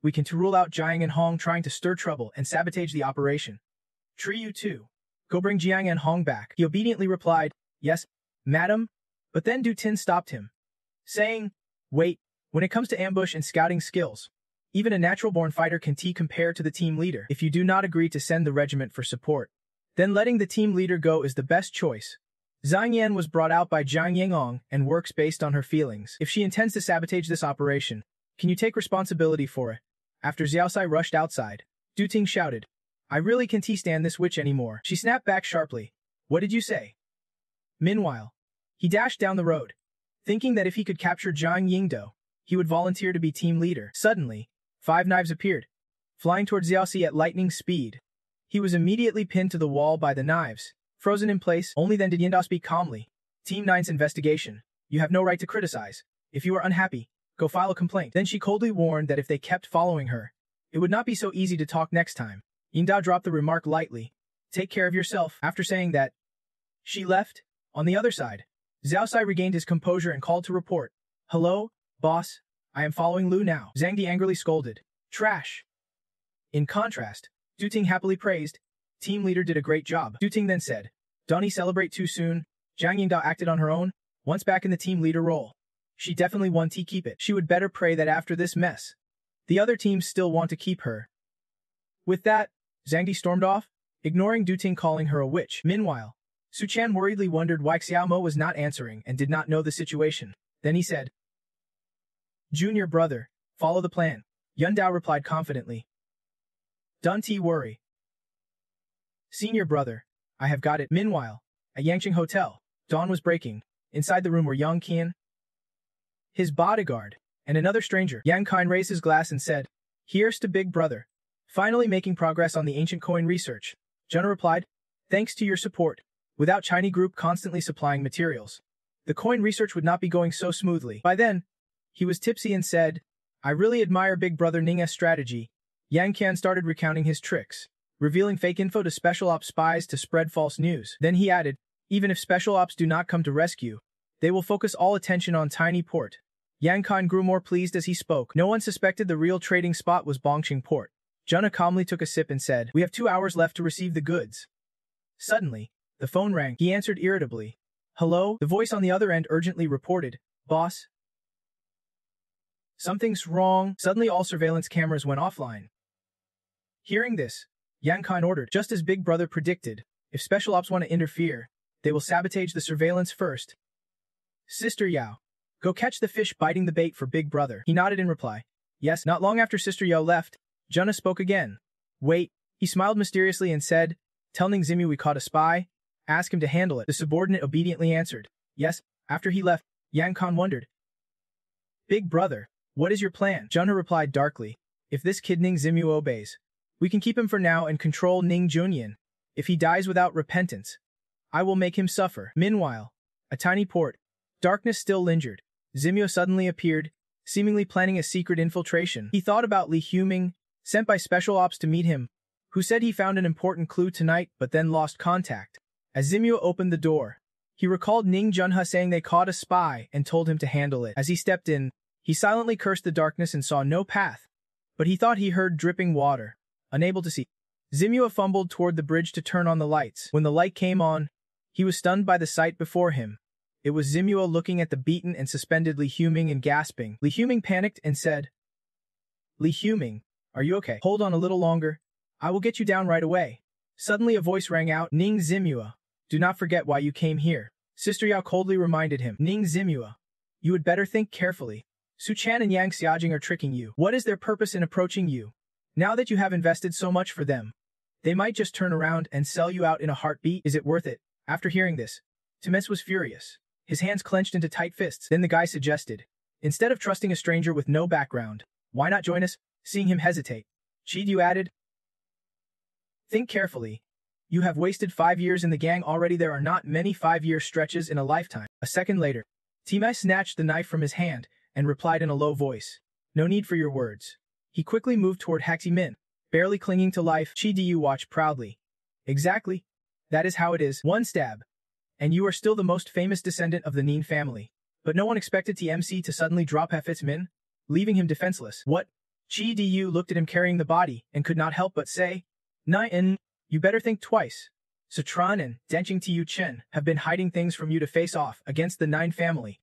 we can to rule out Jiang and Hong trying to stir trouble and sabotage the operation. Triyu too, go bring Jiang and Hong back. He obediently replied, yes, madam, but then Du Tin stopped him, saying, wait, when it comes to ambush and scouting skills, even a natural-born fighter can compare to the team leader. If you do not agree to send the regiment for support, then letting the team leader go is the best choice. Zhang Yan was brought out by Jiang Yingong and works based on her feelings. If she intends to sabotage this operation, can you take responsibility for it? After Xiaosai rushed outside, Du Ting shouted, I really can't stand this witch anymore. She snapped back sharply. What did you say? Meanwhile, he dashed down the road, thinking that if he could capture Zhang Yingdo, he would volunteer to be team leader. Suddenly, 5 knives appeared, flying towards Xiaoxi at lightning speed. He was immediately pinned to the wall by the knives, frozen in place. Only then did Yindao speak calmly. Team 9's investigation. You have no right to criticize. If you are unhappy, go file a complaint. Then she coldly warned that if they kept following her, it would not be so easy to talk next time. Yindao dropped the remark lightly. Take care of yourself. After saying that, she left. On the other side, Xiaosai regained his composure and called to report. Hello, boss. I am following Lu now. Zhang Di angrily scolded. Trash. In contrast, Du Ting happily praised. Team leader did a great job. Du Ting then said, don't he celebrate too soon? Zhang Yingdao acted on her own, once back in the team leader role. She definitely wants to keep it. She would better pray that after this mess, the other teams still want to keep her. With that, Zhang Di stormed off, ignoring Du Ting calling her a witch. Meanwhile, Su Chan worriedly wondered why Xiao Mo was not answering and did not know the situation. Then he said, Junior brother, follow the plan. Yun Dao replied confidently. Don't worry. Senior brother, I have got it. Meanwhile, at Yangqing Hotel, dawn was breaking. Inside the room were Yang Qian, his bodyguard, and another stranger. Yang Qin raised his glass and said, here's to big brother. Finally making progress on the ancient coin research. Junna replied, thanks to your support. Without Chinese group constantly supplying materials, the coin research would not be going so smoothly. By then, he was tipsy and said, I really admire big brother Ning's strategy. Yang Qian started recounting his tricks, revealing fake info to special ops spies to spread false news. Then he added, even if special ops do not come to rescue, they will focus all attention on Tiny Port. Yang Kan grew more pleased as he spoke. No one suspected the real trading spot was Bongqing Port. Junna calmly took a sip and said, we have 2 hours left to receive the goods. Suddenly, the phone rang. He answered irritably. Hello? The voice on the other end urgently reported, boss. Something's wrong. Suddenly all surveillance cameras went offline. Hearing this, Yang Kan ordered, just as Big Brother predicted, if special ops want to interfere, they will sabotage the surveillance first. Sister Yao, Go catch the fish biting the bait for Big Brother. He nodded in reply. Yes, not long after Sister Yo left, Junna spoke again. Wait, he smiled mysteriously and said, tell Ning Zimyu we caught a spy. Ask him to handle it. The subordinate obediently answered. Yes, after he left, Yang Khan wondered. Big Brother, what is your plan? Junna replied darkly. If this kid Ning Zimyu obeys, we can keep him for now and control Ning Junyan. If he dies without repentance, I will make him suffer. Meanwhile, a tiny port. Darkness still lingered. Zimyu suddenly appeared, seemingly planning a secret infiltration. He thought about Li Huming, sent by Special Ops to meet him, who said he found an important clue tonight but then lost contact. As Zimyu opened the door, he recalled Ning Junha saying they caught a spy and told him to handle it. As he stepped in, he silently cursed the darkness and saw no path, but he thought he heard dripping water. Unable to see, Zimyu fumbled toward the bridge to turn on the lights. When the light came on, he was stunned by the sight before him. It was Zimyu looking at the beaten and suspended Li Huming and gasping. Li Huming panicked and said, Li Huming, are you okay? Hold on a little longer. I will get you down right away. Suddenly a voice rang out, Ning Zimyu, do not forget why you came here. Sister Yao coldly reminded him, Ning Zimyu, you had better think carefully. Su Chan and Yang Xiaojing are tricking you. What is their purpose in approaching you? Now that you have invested so much for them, they might just turn around and sell you out in a heartbeat. Is it worth it? After hearing this, Times was furious. His hands clenched into tight fists. Then the guy suggested, instead of trusting a stranger with no background, why not join us? Seeing him hesitate, Chidu added, think carefully. You have wasted 5 years in the gang already. There are not many 5-year stretches in a lifetime. A second later, Timai snatched the knife from his hand and replied in a low voice, no need for your words. He quickly moved toward Haxi Min, barely clinging to life. Chi Du watched proudly. Exactly. That is how it is. One stab. And you are still the most famous descendant of the Nin family. But no one expected TMC to suddenly drop Hefitz Min, leaving him defenseless. What? Chi Du looked at him carrying the body and could not help but say, Nai-en, you better think twice. Citron and Denching Tu Chen have been hiding things from you to face off against the Nine family.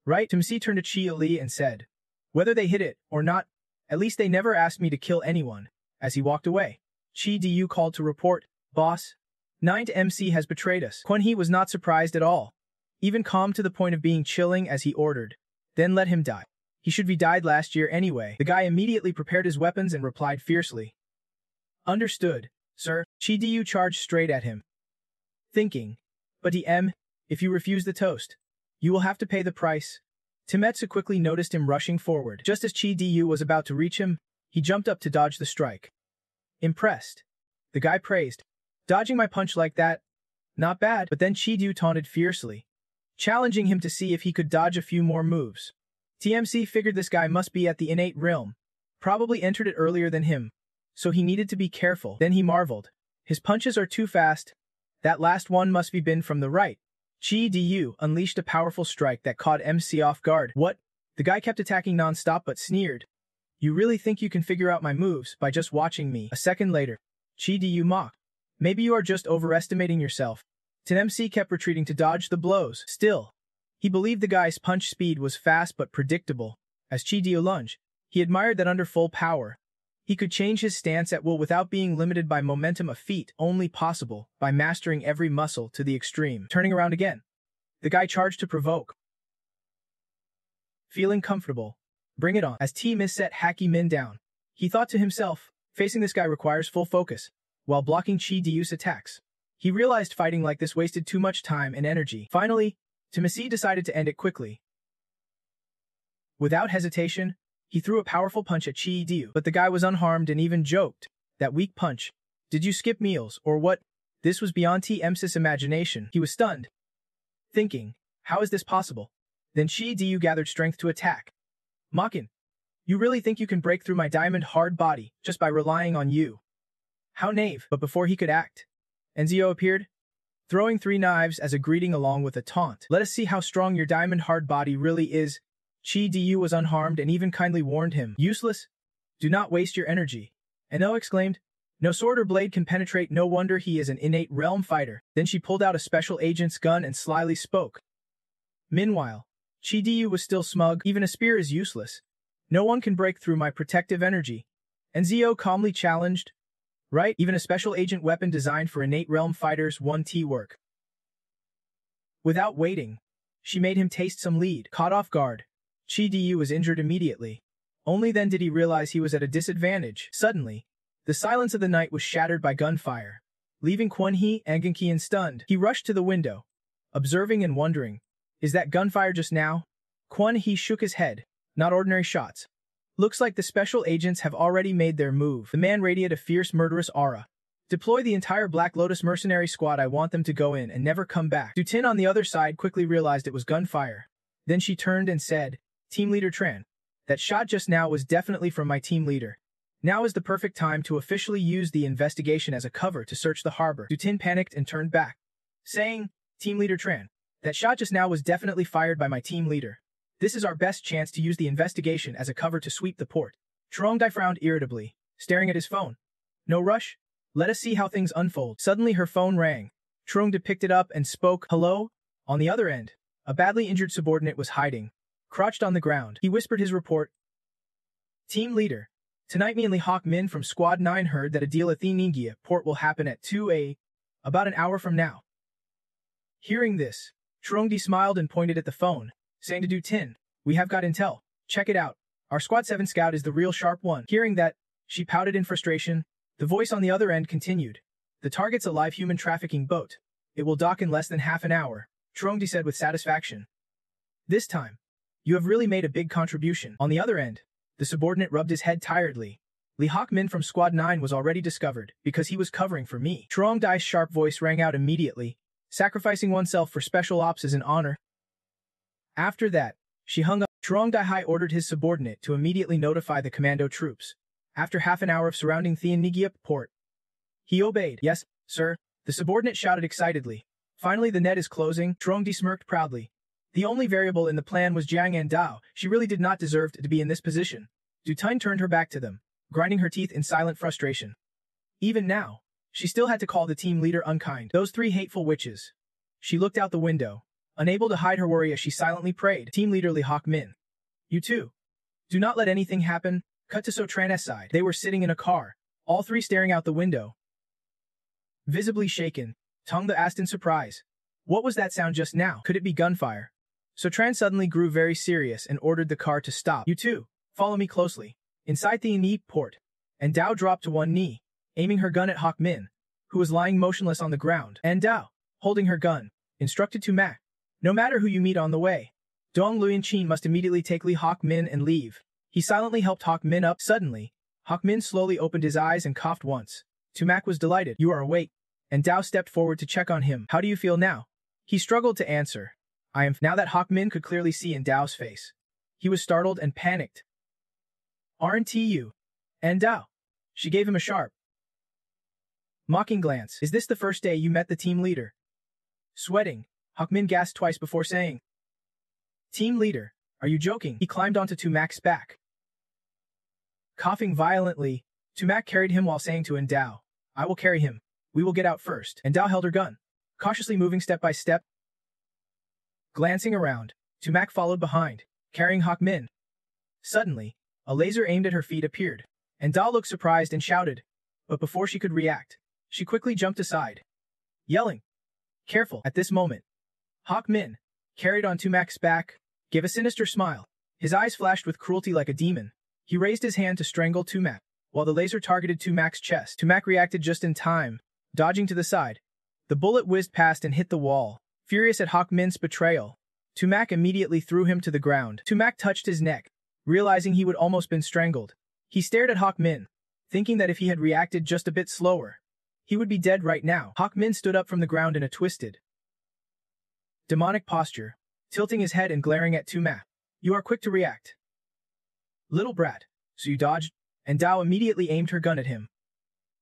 Right? Timsi turned to Chi Li and said, whether they hid it or not, at least they never asked me to kill anyone. As he walked away, Chi Du called to report, boss, 9 to MC has betrayed us. Quan He was not surprised at all, even calm to the point of being chilling as he ordered, then let him die. He should be died last year anyway. The guy immediately prepared his weapons and replied fiercely. Understood, sir. Chi Du charged straight at him, thinking, but if you refuse the toast, you will have to pay the price. Timetsu quickly noticed him rushing forward. Just as Chi Du was about to reach him, he jumped up to dodge the strike. Impressed, the guy praised, dodging my punch like that? Not bad. But then Chi Du taunted fiercely, challenging him to see if he could dodge a few more moves. TMC figured this guy must be at the innate realm, probably entered it earlier than him, so he needed to be careful. Then he marveled. His punches are too fast. That last one must be been from the right. Chi Du unleashed a powerful strike that caught MC off guard. What? The guy kept attacking non-stop but sneered. You really think you can figure out my moves by just watching me? A second later, Chi Du mocked. Maybe you are just overestimating yourself. MC kept retreating to dodge the blows. Still, he believed the guy's punch speed was fast but predictable. As Chi Du lunged, he admired that under full power, he could change his stance at will without being limited by momentum, a feat only possible by mastering every muscle to the extreme. Turning around again, the guy charged to provoke. Feeling comfortable, bring it on. As T-Miss set Hacky Min down, he thought to himself, facing this guy requires full focus, while blocking Chi Du's attacks. He realized fighting like this wasted too much time and energy. Finally, Timothy decided to end it quickly. Without hesitation, he threw a powerful punch at Chi Du, but the guy was unharmed and even joked, that weak punch. Did you skip meals, or what? This was beyond T-M's imagination. He was stunned, thinking, how is this possible? Then Chi Du gathered strength to attack. Makin, you really think you can break through my diamond hard body just by relying on you? How naive. But before he could act, Enzio appeared, throwing 3 knives as a greeting along with a taunt. Let us see how strong your diamond hard body really is. Chi Du was unharmed and even kindly warned him. Useless? Do not waste your energy. Eno exclaimed. No sword or blade can penetrate. No wonder he is an innate realm fighter. Then she pulled out a special agent's gun and slyly spoke. Meanwhile, Chi Du was still smug. Even a spear is useless. No one can break through my protective energy. Enzio calmly challenged. Right? Even a special agent weapon designed for innate realm fighters 1T work. Without waiting, She made him taste some lead. Caught off guard, Chi Du was injured immediately. Only then did he realize he was at a disadvantage. Suddenly, the silence of the night was shattered by gunfire, leaving Kwon Hee and Gankian stunned. He rushed to the window, observing and wondering, is that gunfire just now? Kwon Hee shook his head. Not ordinary shots. Looks like the special agents have already made their move. The man radiated a fierce, murderous aura. Deploy the entire Black Lotus mercenary squad. I want them to go in and never come back. Du Tin on the other side quickly realized it was gunfire. Then she turned and said, Team Leader Tran, that shot just now was definitely from my team leader. Now is the perfect time to officially use the investigation as a cover to search the harbor. Du Tin panicked and turned back, saying, Team Leader Tran, that shot just now was definitely fired by my team leader. This is our best chance to use the investigation as a cover to sweep the port. Trongdai frowned irritably, staring at his phone. No rush. Let us see how things unfold. Suddenly her phone rang. Trongdai picked it up and spoke, hello? On the other end, a badly injured subordinate was hiding, crouched on the ground. He whispered his report. Team leader, tonight me and Lee Hawk Min from Squad 9 heard that a deal at the Ningia port will happen at 2 a. about an hour from now. Hearing this, Trongdai smiled and pointed at the phone, saying to Du Tin, we have got intel. Check it out. Our Squad 7 scout is the real sharp one. Hearing that, she pouted in frustration. The voice on the other end continued. The target's a live human trafficking boat. It will dock in less than half an hour, Trongdai said with satisfaction. This time, you have really made a big contribution. On the other end, the subordinate rubbed his head tiredly. Lee Hawk Min from Squad 9 was already discovered, because he was covering for me. Trongdai's sharp voice rang out immediately. Sacrificing oneself for special ops is an honor. After that, she hung up. Trongdai ordered his subordinate to immediately notify the commando troops. After half an hour of surrounding Thienigiap port, he obeyed. Yes, sir, the subordinate shouted excitedly. Finally the net is closing. Trongdai smirked proudly. The only variable in the plan was Jiang and Dao. She really did not deserve to be in this position. Du Tin turned her back to them, grinding her teeth in silent frustration. Even now, she still had to call the team leader unkind. Those three hateful witches. She looked out the window, unable to hide her worry as she silently prayed. Team leader Lee Hawk Min. You too. Do not let anything happen. Cut to So Tran's side. They were sitting in a car, all three staring out the window. Visibly shaken, Tongda asked in surprise. What was that sound just now? Could it be gunfire? So Tran suddenly grew very serious and ordered the car to stop. You two, follow me closely. Inside the Eni port. And Dao dropped to one knee, aiming her gun at Hawk Min, who was lying motionless on the ground. And Dao, holding her gun, instructed to Mac. No matter who you meet on the way, Dong Luyan Chin must immediately take Lee Hawk Min and leave. He silently helped Hawk Min up. Suddenly, Hawk Min slowly opened his eyes and coughed once. Tumak was delighted. You are awake. And Dao stepped forward to check on him. How do you feel now? He struggled to answer. I am. Now that Hawk Min could clearly see in Dao's face. He was startled and panicked. Aren't you? And Dao. She gave him a sharp, mocking glance. Is this the first day you met the team leader? Sweating, Hawk Min gasped twice before saying, Team leader, are you joking? He climbed onto Tumak's back. Coughing violently, Tumak carried him while saying to Dao, I will carry him. We will get out first. And Dao held her gun, cautiously moving step by step. Glancing around, Tumak followed behind, carrying Hawk Min. Suddenly, a laser aimed at her feet appeared, and Dao looked surprised and shouted. But before she could react, she quickly jumped aside, yelling, Careful! At this moment, Hawk Min, carried on Tumak's back, gave a sinister smile. His eyes flashed with cruelty like a demon. He raised his hand to strangle Tumak, while the laser targeted Tumak's chest. Tumak reacted just in time, dodging to the side. The bullet whizzed past and hit the wall. Furious at Hawk Min's betrayal, Tumak immediately threw him to the ground. Tumak touched his neck, realizing he would almost been strangled. He stared at Hawk Min, thinking that if he had reacted just a bit slower, he would be dead right now. Hawk Min stood up from the ground in a twisted, demonic posture, tilting his head and glaring at Tumak. You are quick to react. Little brat, so you dodged? And Dao immediately aimed her gun at him.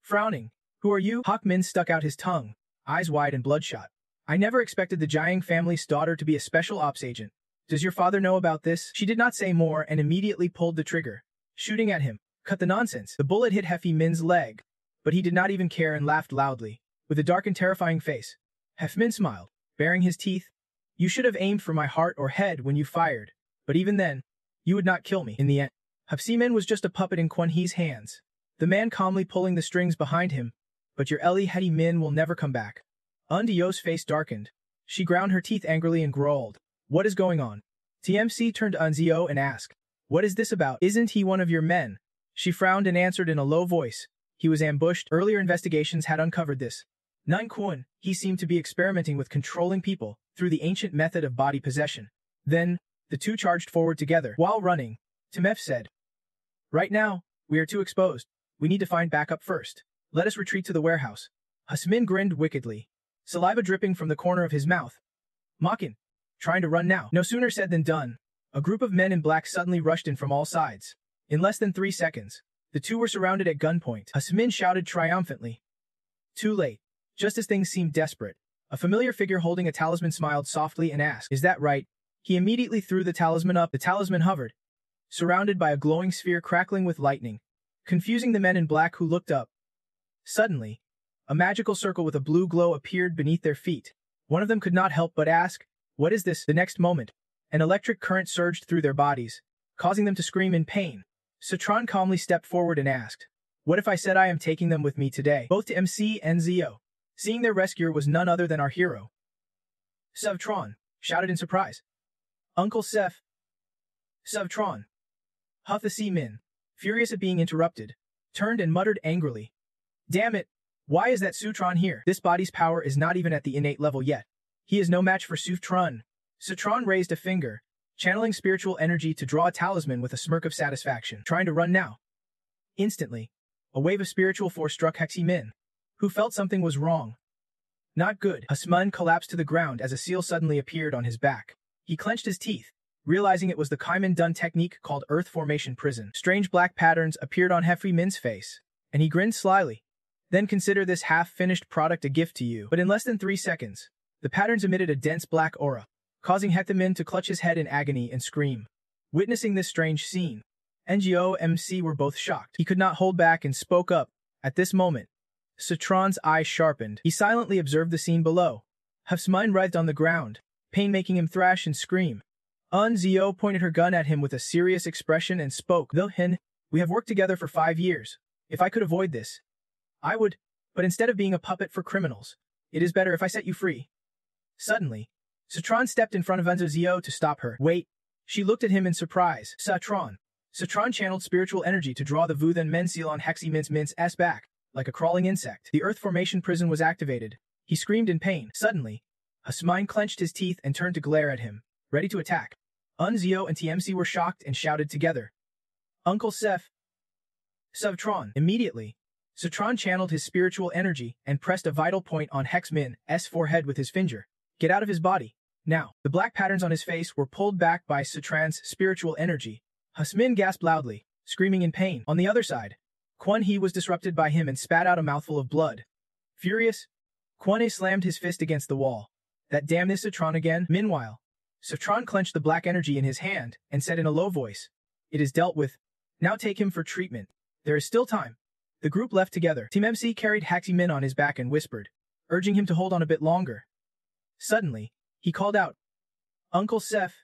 Frowning, who are you? Hawk Min stuck out his tongue, eyes wide and bloodshot. I never expected the Jiang family's daughter to be a special ops agent. Does your father know about this? She did not say more and immediately pulled the trigger, shooting at him. Cut the nonsense. The bullet hit Heffy Min's leg, but he did not even care and laughed loudly, with a dark and terrifying face. Heff Min smiled, baring his teeth. You should have aimed for my heart or head when you fired, but even then, you would not kill me. In the end, Heffy Min was just a puppet in Kwon Hee's hands, the man calmly pulling the strings behind him. But your Ellie Hetty Min will never come back. Yo's face darkened. She ground her teeth angrily and growled. What is going on? TMC turned to Unzio and asked, what is this about? Isn't he one of your men? She frowned and answered in a low voice. He was ambushed. Earlier investigations had uncovered this. Nine Kwon, he seemed to be experimenting with controlling people through the ancient method of body possession. Then, the two charged forward together. While running, Timef said, right now, we are too exposed. We need to find backup first. Let us retreat to the warehouse. Hasmin grinned wickedly, saliva dripping from the corner of his mouth. Makin, trying to run now. No sooner said than done. A group of men in black suddenly rushed in from all sides. In less than 3 seconds, the two were surrounded at gunpoint. Hasmin shouted triumphantly. Too late. Just as things seemed desperate, a familiar figure holding a talisman smiled softly and asked, is that right? He immediately threw the talisman up. The talisman hovered, surrounded by a glowing sphere crackling with lightning, confusing the men in black who looked up. Suddenly, a magical circle with a blue glow appeared beneath their feet. One of them could not help but ask, what is this? The next moment, an electric current surged through their bodies, causing them to scream in pain. Citron calmly stepped forward and asked, what if I said I am taking them with me today? Both to MC and Zio, seeing their rescuer was none other than our hero. Sevtron shouted in surprise. Uncle Seth. Sevtron. Huff the Min, furious at being interrupted, turned and muttered angrily. Damn it! Why is that Sutron here? This body's power is not even at the innate level yet. He is no match for Sutron. Citron raised a finger, channeling spiritual energy to draw a talisman with a smirk of satisfaction. Trying to run now. Instantly, a wave of spiritual force struck Heximin, who felt something was wrong. Not good. Hasmun collapsed to the ground as a seal suddenly appeared on his back. He clenched his teeth, realizing it was the Kaiman Dun technique called Earth Formation Prison. Strange black patterns appeared on Min's face, and he grinned slyly. Then consider this half-finished product a gift to you. But in less than 3 seconds, the patterns emitted a dense black aura, causing Min to clutch his head in agony and scream. Witnessing this strange scene, NGO and MC were both shocked. He could not hold back and spoke up. At this moment, Citron's eyes sharpened. He silently observed the scene below. Hafsmine writhed on the ground, pain making him thrash and scream. Zio pointed her gun at him with a serious expression and spoke. Though we have worked together for 5 years. If I could avoid this, I would, but instead of being a puppet for criminals, it is better if I set you free. Suddenly, Citron stepped in front of Zio to stop her. Wait. She looked at him in surprise. Citron channeled spiritual energy to draw the Vuthan Men seal on Min's back, like a crawling insect. The Earth Formation Prison was activated. He screamed in pain. Suddenly, Hasmine clenched his teeth and turned to glare at him, ready to attack. Zio and TMC were shocked and shouted together. Uncle Seth. Sevtron. Immediately, Citron channeled his spiritual energy and pressed a vital point on Min's forehead with his finger. Get out of his body. Now, the black patterns on his face were pulled back by Citron's spiritual energy. Hasmin gasped loudly, screaming in pain. On the other side, Kwon Hee was disrupted by him and spat out a mouthful of blood. Furious, Kwon Hee slammed his fist against the wall. That damn this Citron again? Meanwhile, Citron clenched the black energy in his hand and said in a low voice, it is dealt with. Now take him for treatment. There is still time. The group left together. Team MC carried Min on his back and whispered, urging him to hold on a bit longer. Suddenly, he called out, Uncle Seth,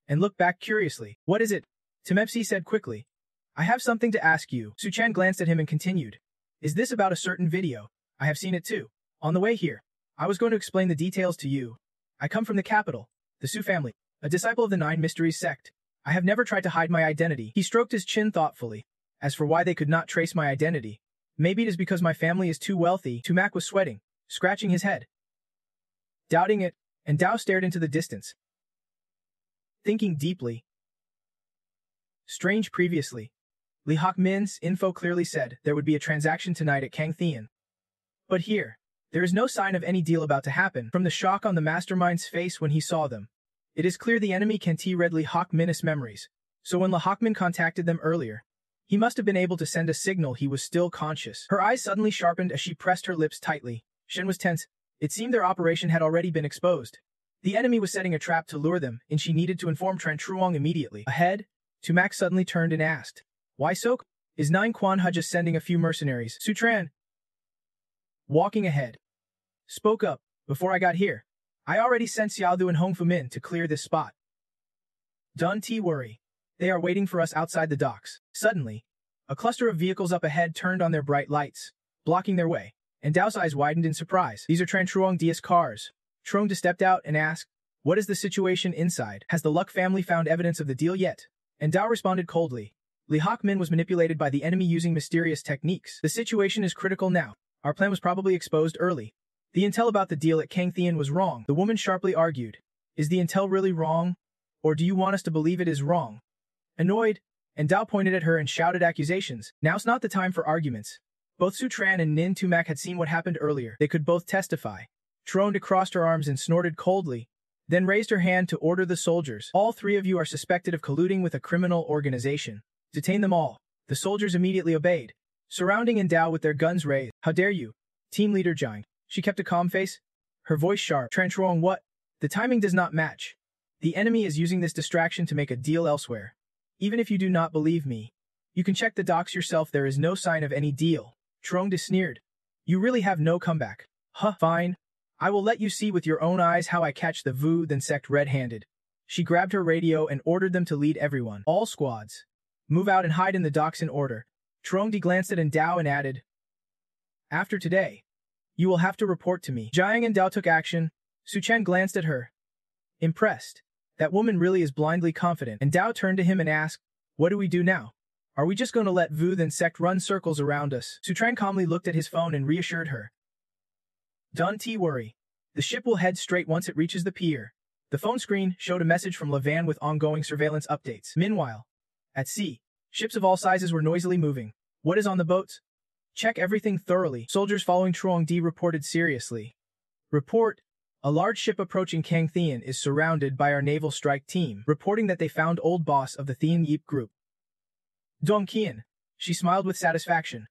and looked back curiously. What is it? Team MC said quickly. I have something to ask you. Suchan glanced at him and continued. Is this about a certain video? I have seen it too. On the way here, I was going to explain the details to you. I come from the capital, the Su family, a disciple of the 9 Mysteries sect. I have never tried to hide my identity. He stroked his chin thoughtfully. As for why they could not trace my identity, maybe it is because my family is too wealthy. Tumak was sweating, scratching his head. Doubting it, and Dao stared into the distance, thinking deeply. Strange previously. Li Hok Min's info clearly said there would be a transaction tonight at Kang Thean. But here, there is no sign of any deal about to happen. From the shock on the mastermind's face when he saw them, it is clear the enemy can't read Li Hok Min's memories. So when Li Hok Min contacted them earlier, he must have been able to send a signal he was still conscious. Her eyes suddenly sharpened as she pressed her lips tightly. Shen was tense. It seemed their operation had already been exposed. The enemy was setting a trap to lure them, and she needed to inform Tran Truong immediately. Ahead, Tumak suddenly turned and asked, why so? Is 9 Quan Ha just sending a few mercenaries? Sutran, walking ahead, spoke up. Before I got here, I already sent Xiaodu and Hong Fumin to clear this spot. Don't worry. They are waiting for us outside the docks. Suddenly, a cluster of vehicles up ahead turned on their bright lights, blocking their way, and Dao's eyes widened in surprise. These are Tran Truong DS cars. Truong stepped out and asked, What is the situation inside? Has the Luck family found evidence of the deal yet? And Dao responded coldly. Li Hawkmin was manipulated by the enemy using mysterious techniques. The situation is critical now. Our plan was probably exposed early. The intel about the deal at Kangthean was wrong, the woman sharply argued. Is the intel really wrong? Or do you want us to believe it is wrong? Annoyed, and Dao pointed at her and shouted accusations. Now's not the time for arguments. Both Su Tran and Nin Tumak had seen what happened earlier. They could both testify. Tronde crossed her arms and snorted coldly, then raised her hand to order the soldiers. All three of you are suspected of colluding with a criminal organization. Detain them all. The soldiers immediately obeyed, surrounding Dao with their guns raised. How dare you? Team leader Jiang. She kept a calm face, her voice sharp. Tranchuang, what? The timing does not match. The enemy is using this distraction to make a deal elsewhere. Even if you do not believe me, you can check the docs yourself. There is no sign of any deal. Tronde sneered. You really have no comeback. Huh, fine. I will let you see with your own eyes how I catch the Vu then sect red-handed. She grabbed her radio and ordered them to lead everyone. All squads. Move out and hide in the docks in order. Tronde glanced at Dao and added, after today, you will have to report to me. Jiang and Dao took action. Su Chen glanced at her, impressed. That woman really is blindly confident. And Dao turned to him and asked, what do we do now? Are we just going to let Vu then sect run circles around us? Su Tran calmly looked at his phone and reassured her. Don't worry. The ship will head straight once it reaches the pier. The phone screen showed a message from Levan with ongoing surveillance updates. Meanwhile, at sea, ships of all sizes were noisily moving. What is on the boats? Check everything thoroughly. Soldiers following Truong Di reported seriously. Report. A large ship approaching Kangthean is surrounded by our naval strike team, reporting that they found old boss of the Thean Yip group. Dong Qian. She smiled with satisfaction.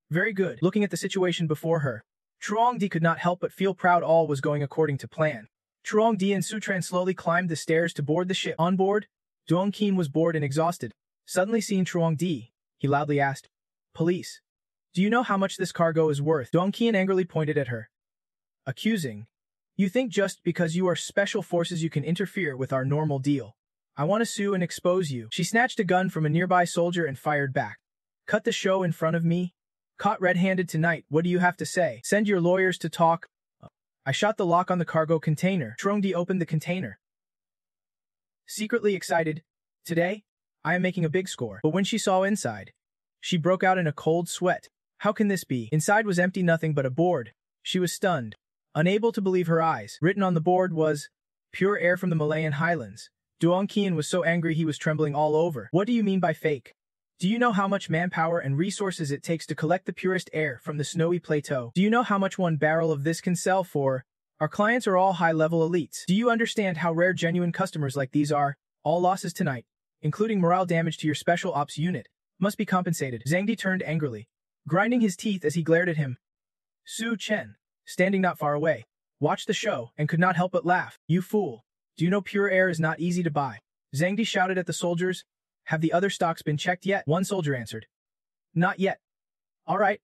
Very good. Looking at the situation before her, Truong Di could not help but feel proud all was going according to plan. Truong Di and Su Tran slowly climbed the stairs to board the ship. On board, Dong Qian was bored and exhausted. Suddenly seeing Truong Di, he loudly asked, Police. Do you know how much this cargo is worth? Dong Qian angrily pointed at her, accusing. You think just because you are special forces you can interfere with our normal deal. I want to sue and expose you. She snatched a gun from a nearby soldier and fired back. Cut the show in front of me? Caught red-handed tonight, what do you have to say? Send your lawyers to talk. I shot the lock on the cargo container. Truong opened the container. Secretly excited. Today, I am making a big score. But when she saw inside, she broke out in a cold sweat. How can this be? Inside was empty, nothing but a board. She was stunned, unable to believe her eyes. Written on the board was, pure air from the Malayan highlands. Duong Qian was so angry he was trembling all over. What do you mean by fake? Do you know how much manpower and resources it takes to collect the purest air from the snowy plateau? Do you know how much one barrel of this can sell for? Our clients are all high-level elites. Do you understand how rare genuine customers like these are? All losses tonight, including morale damage to your special ops unit, must be compensated. Zhang Di turned angrily, grinding his teeth as he glared at him. Su Chen, standing not far away, watched the show and could not help but laugh. You fool. Do you know pure air is not easy to buy? Zhang Di shouted at the soldiers. Have the other stocks been checked yet? One soldier answered. Not yet. All right.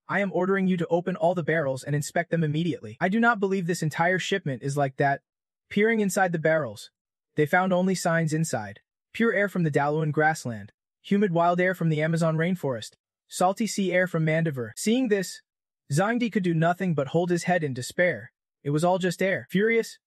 I am ordering you to open all the barrels and inspect them immediately. I do not believe this entire shipment is like that. Peering inside the barrels, they found only signs inside. Pure air from the Daluan grassland, humid wild air from the Amazon rainforest, salty sea air from Mandiver. Seeing this, Zhang Di could do nothing but hold his head in despair. It was all just air. Furious,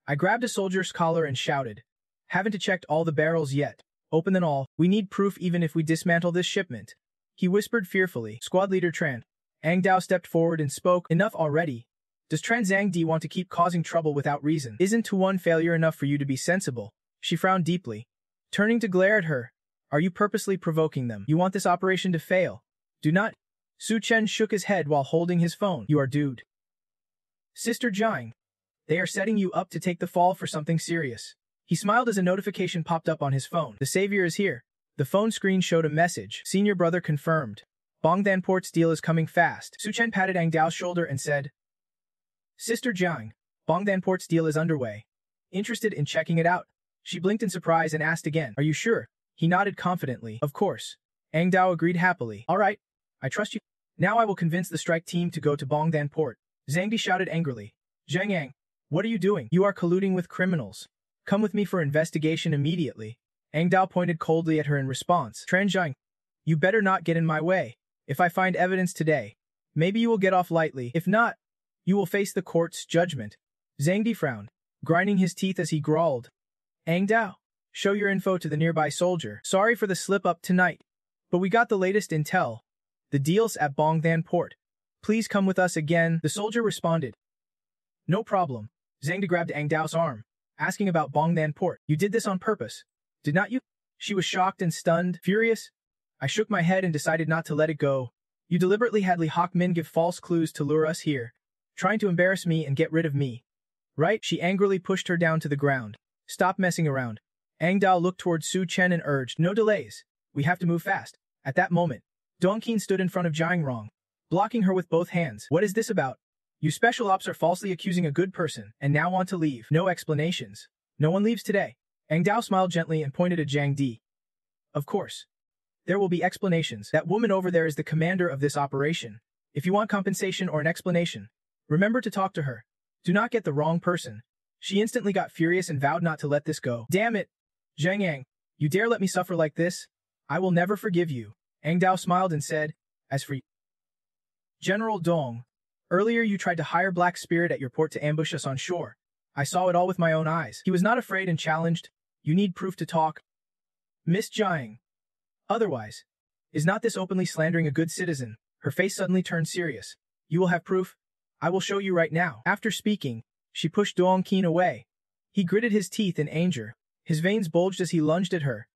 I grabbed a soldier's collar and shouted, haven't checked all the barrels yet. Open them all. We need proof even if we dismantle this shipment. He whispered fearfully. Squad leader Tran. Ang Dao stepped forward and spoke. Enough already. Does Tran Zhang Di want to keep causing trouble without reason? Isn't one failure enough for you to be sensible? She frowned deeply, turning to glare at her. Are you purposely provoking them? You want this operation to fail? Do not. Su Chen shook his head while holding his phone. You are doomed. Sister Jiang. They are setting you up to take the fall for something serious. He smiled as a notification popped up on his phone. The savior is here. The phone screen showed a message. Senior brother confirmed. Bongdanport's deal is coming fast. Su Chen patted Ang Dao's shoulder and said, Sister Jiang, Bongdanport's deal is underway. Interested in checking it out? She blinked in surprise and asked again. Are you sure? He nodded confidently. Of course. Ang Dao agreed happily. All right. I trust you. Now I will convince the strike team to go to Bongdanport. Zhang Di shouted angrily. Zhang Yang, what are you doing? You are colluding with criminals. Come with me for investigation immediately. Ang Dao pointed coldly at her in response. Tran Zhang, you better not get in my way. If I find evidence today, maybe you will get off lightly. If not, you will face the court's judgment. Zhang Di frowned, grinding his teeth as he growled. Ang Dao, show your info to the nearby soldier. Sorry for the slip-up tonight, but we got the latest intel. The deal's at Bongthan Port. Please come with us again, the soldier responded. No problem. Zhang grabbed Ang Dao's arm, asking about Bongthan Port. You did this on purpose, did not you? She was shocked and stunned, furious. I shook my head and decided not to let it go. You deliberately had Li Hawkmin give false clues to lure us here, trying to embarrass me and get rid of me. Right? She angrily pushed her down to the ground. Stop messing around. Ang Dao looked toward Su Chen and urged, no delays. We have to move fast. At that moment, Dong Qin stood in front of Jiang Rong, blocking her with both hands. What is this about? You special ops are falsely accusing a good person and now want to leave. No explanations. No one leaves today. Ang Dao smiled gently and pointed at Jiang Di. Of course. There will be explanations. That woman over there is the commander of this operation. If you want compensation or an explanation, remember to talk to her. Do not get the wrong person. She instantly got furious and vowed not to let this go. Damn it! Zhang Yang, you dare let me suffer like this? I will never forgive you. Ang Dao smiled and said, as for you, General Dong, earlier you tried to hire Black Spirit at your port to ambush us on shore. I saw it all with my own eyes. He was not afraid and challenged. You need proof to talk. Miss Jiang. Otherwise, is not this openly slandering a good citizen? Her face suddenly turned serious. You will have proof? I will show you right now. After speaking, she pushed Dong Qin away. He gritted his teeth in anger. His veins bulged as he lunged at her,